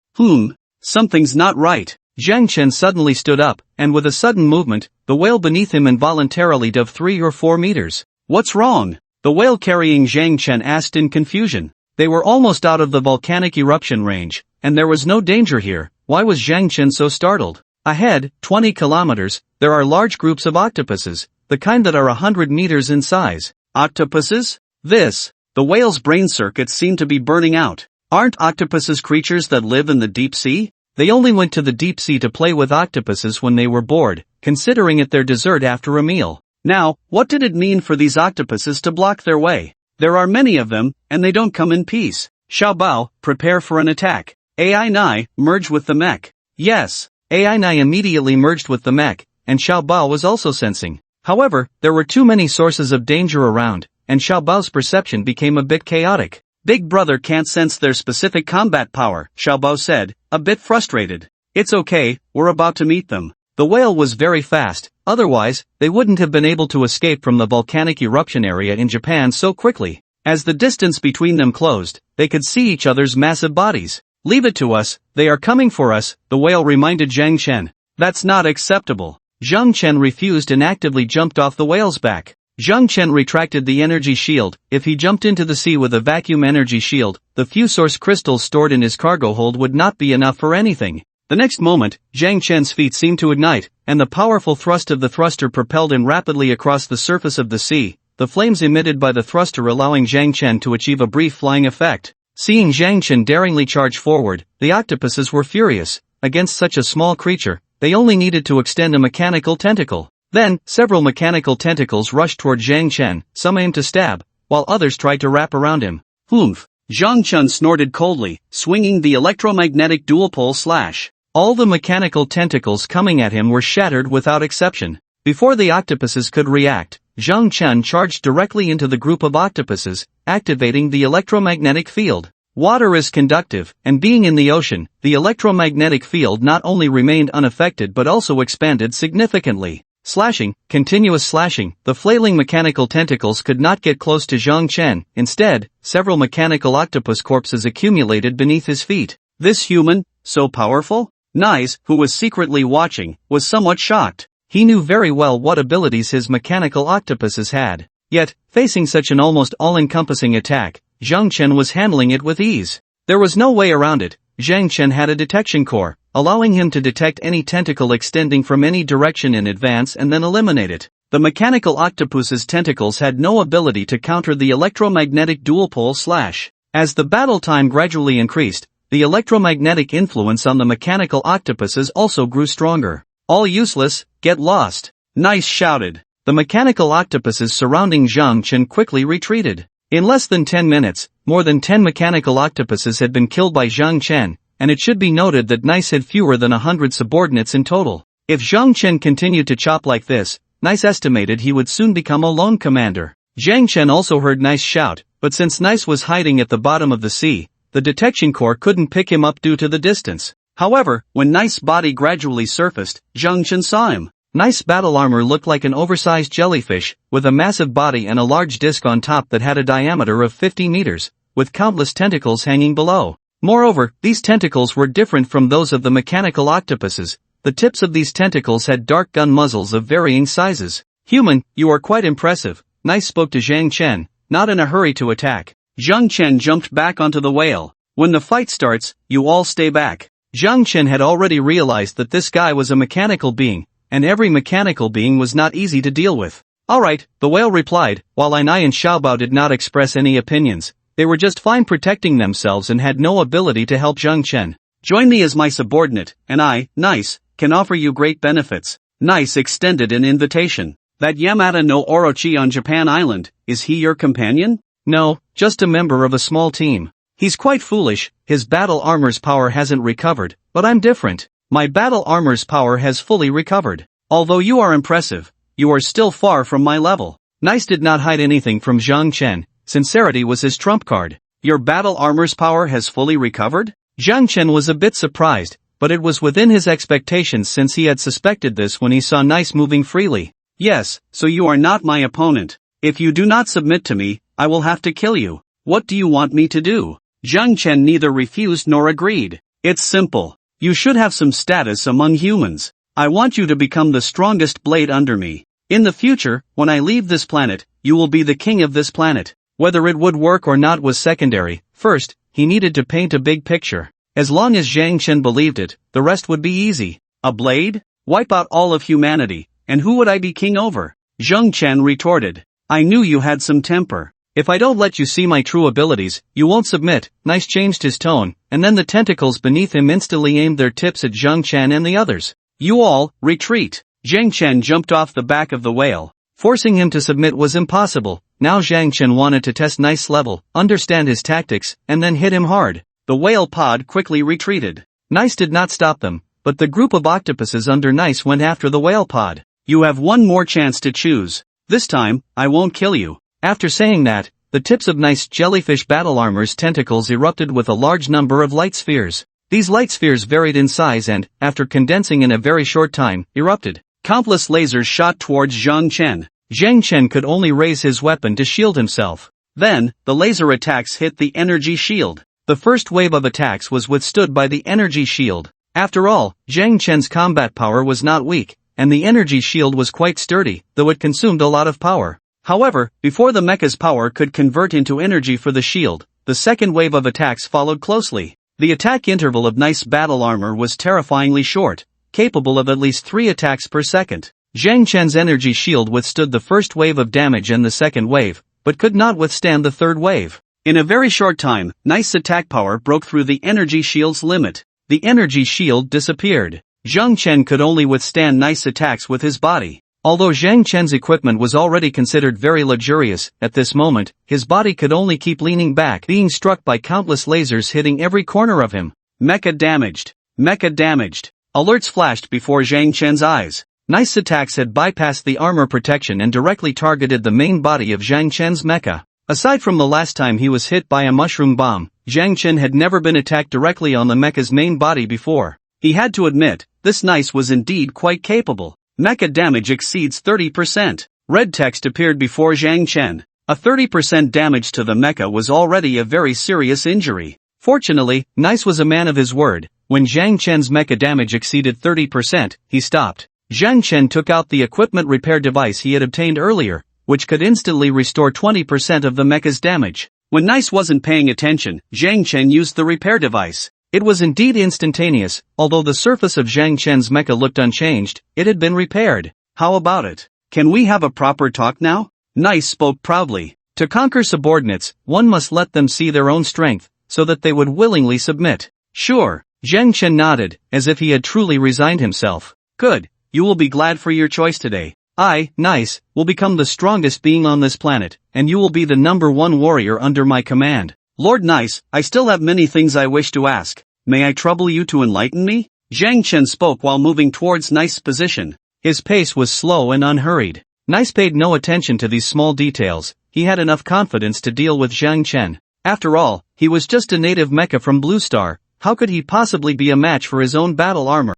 Something's not right. Zhang Chen suddenly stood up, and with a sudden movement, the whale beneath him involuntarily dove 3 or 4 meters. "What's wrong?" the whale carrying Zhang Chen asked in confusion. They were almost out of the volcanic eruption range, and there was no danger here. Why was Zhang Chen so startled? Ahead, 20 kilometers, there are large groups of octopuses, the kind that are 100 meters in size. Octopuses? The whale's brain circuits seem to be burning out. Aren't octopuses creatures that live in the deep sea? They only went to the deep sea to play with octopuses when they were bored, considering it their dessert after a meal. Now, what did it mean for these octopuses to block their way? There are many of them, and they don't come in peace. Xiaobao, prepare for an attack. AI9, merge with the mech. Yes, AI9 immediately merged with the mech, and Xiaobao was also sensing. However, there were too many sources of danger around, and Xiaobao's perception became a bit chaotic. Big Brother can't sense their specific combat power, Xiaobao said, a bit frustrated. It's okay, we're about to meet them. The whale was very fast, otherwise, they wouldn't have been able to escape from the volcanic eruption area in Japan so quickly. As the distance between them closed, they could see each other's massive bodies. Leave it to us, they are coming for us, the whale reminded Zhang Chen. That's not acceptable. Zhang Chen refused and actively jumped off the whale's back. Zhang Chen retracted the energy shield. If he jumped into the sea with a vacuum energy shield, the few source crystals stored in his cargo hold would not be enough for anything. The next moment, Zhang Chen's feet seemed to ignite, and the powerful thrust of the thruster propelled him rapidly across the surface of the sea, the flames emitted by the thruster allowing Zhang Chen to achieve a brief flying effect. Seeing Zhang Chen daringly charge forward, the octopuses were furious. Against such a small creature, they only needed to extend a mechanical tentacle. Then, several mechanical tentacles rushed toward Zhang Chen, some aimed to stab, while others tried to wrap around him. Oomph! Zhang Chen snorted coldly, swinging the electromagnetic dual-pole slash. All the mechanical tentacles coming at him were shattered without exception. Before the octopuses could react, Zhang Chen charged directly into the group of octopuses, activating the electromagnetic field. Water is conductive, and being in the ocean, the electromagnetic field not only remained unaffected but also expanded significantly. Slashing, continuous slashing, the flailing mechanical tentacles could not get close to Zhang Chen. Instead, several mechanical octopus corpses accumulated beneath his feet. This human, so powerful? Nice, who was secretly watching, was somewhat shocked. He knew very well what abilities his mechanical octopuses had. Yet, facing such an almost all-encompassing attack, Zhang Chen was handling it with ease. There was no way around it. Zhang Chen had a detection core, allowing him to detect any tentacle extending from any direction in advance and then eliminate it. The mechanical octopus's tentacles had no ability to counter the electromagnetic dual-pole slash. As the battle time gradually increased, the electromagnetic influence on the mechanical octopuses also grew stronger. All useless, get lost. Nice shouted. The mechanical octopuses surrounding Zhang Chen quickly retreated. In less than 10 minutes, more than 10 mechanical octopuses had been killed by Zhang Chen, and it should be noted that Nice had fewer than 100 subordinates in total. If Zhang Chen continued to chop like this, Nice estimated he would soon become a lone commander. Zhang Chen also heard Nice shout, but since Nice was hiding at the bottom of the sea, the detection core couldn't pick him up due to the distance. However, when Nice's body gradually surfaced, Zhang Chen saw him. Nice's battle armor looked like an oversized jellyfish, with a massive body and a large disc on top that had a diameter of 50 meters, with countless tentacles hanging below. Moreover, these tentacles were different from those of the mechanical octopuses. The tips of these tentacles had dark gun muzzles of varying sizes. Human, you are quite impressive, Nice spoke to Zhang Chen, not in a hurry to attack. Zhang Chen jumped back onto the whale. When the fight starts, you all stay back. Zhang Chen had already realized that this guy was a mechanical being, and every mechanical being was not easy to deal with. Alright, the whale replied, while Ainai and Xiaobao did not express any opinions. They were just fine protecting themselves and had no ability to help Zhang Chen. Join me as my subordinate, and I, Nice, can offer you great benefits. Nice extended an invitation. That Yamada no Orochi on Japan Island, is he your companion? No, just a member of a small team. He's quite foolish, his battle armor's power hasn't recovered, but I'm different. My battle armor's power has fully recovered. Although you are impressive, you are still far from my level. Nice did not hide anything from Zhang Chen, sincerity was his trump card. Your battle armor's power has fully recovered? Zhang Chen was a bit surprised, but it was within his expectations since he had suspected this when he saw Nice moving freely. Yes, so you are not my opponent. If you do not submit to me, I will have to kill you. What do you want me to do? Zhang Chen neither refused nor agreed. It's simple. You should have some status among humans. I want you to become the strongest blade under me. In the future, when I leave this planet, you will be the king of this planet. Whether it would work or not was secondary. First, he needed to paint a big picture. As long as Zhang Chen believed it, the rest would be easy. A blade? Wipe out all of humanity, and who would I be king over? Zhang Chen retorted. I knew you had some temper. If I don't let you see my true abilities, you won't submit. Nice changed his tone, and then the tentacles beneath him instantly aimed their tips at Zhang Chen and the others. You all, retreat. Zhang Chen jumped off the back of the whale. Forcing him to submit was impossible. Now Zhang Chen wanted to test Nice's level, understand his tactics, and then hit him hard. The whale pod quickly retreated. Nice did not stop them, but the group of octopuses under Nice went after the whale pod. You have one more chance to choose. This time, I won't kill you. After saying that, the tips of Nice's jellyfish battle armor's tentacles erupted with a large number of light spheres. These light spheres varied in size and, after condensing in a very short time, erupted. Countless lasers shot towards Zhang Chen. Zhang Chen could only raise his weapon to shield himself. Then, the laser attacks hit the energy shield. The first wave of attacks was withstood by the energy shield. After all, Zhang Chen's combat power was not weak, and the energy shield was quite sturdy, though it consumed a lot of power. However, before the mecha's power could convert into energy for the shield, the second wave of attacks followed closely. The attack interval of Nice's battle armor was terrifyingly short, capable of at least 3 attacks per second. Zhang Chen's energy shield withstood the first wave of damage and the second wave, but could not withstand the third wave. In a very short time, Nice's attack power broke through the energy shield's limit. The energy shield disappeared. Zhang Chen could only withstand Nice's attacks with his body. Although Zhang Chen's equipment was already considered very luxurious, at this moment, his body could only keep leaning back, being struck by countless lasers hitting every corner of him. Mecha damaged. Mecha damaged. Alerts flashed before Zhang Chen's eyes. Nice's attacks had bypassed the armor protection and directly targeted the main body of Zhang Chen's mecha. Aside from the last time he was hit by a mushroom bomb, Zhang Chen had never been attacked directly on the mecha's main body before. He had to admit, this Nice was indeed quite capable. Mecha damage exceeds 30%. Red text appeared before Zhang Chen. A 30% damage to the mecha was already a very serious injury. Fortunately, Nice was a man of his word. When Zhang Chen's mecha damage exceeded 30%, he stopped. Zhang Chen took out the equipment repair device he had obtained earlier, which could instantly restore 20% of the mecha's damage. When Nice wasn't paying attention, Zhang Chen used the repair device. It was indeed instantaneous. Although the surface of Zhang Chen's mecha looked unchanged, it had been repaired. How about it? Can we have a proper talk now? Nice spoke proudly. To conquer subordinates, one must let them see their own strength, so that they would willingly submit. Sure. Zhang Chen nodded, as if he had truly resigned himself. Good. You will be glad for your choice today. I, Nice, will become the strongest being on this planet, and you will be the #1 warrior under my command. Lord Nice, I still have many things I wish to ask. May I trouble you to enlighten me? Zhang Chen spoke while moving towards Nice's position. His pace was slow and unhurried. Nice paid no attention to these small details. He had enough confidence to deal with Zhang Chen. After all, he was just a native mecha from Blue Star. How could he possibly be a match for his own battle armor?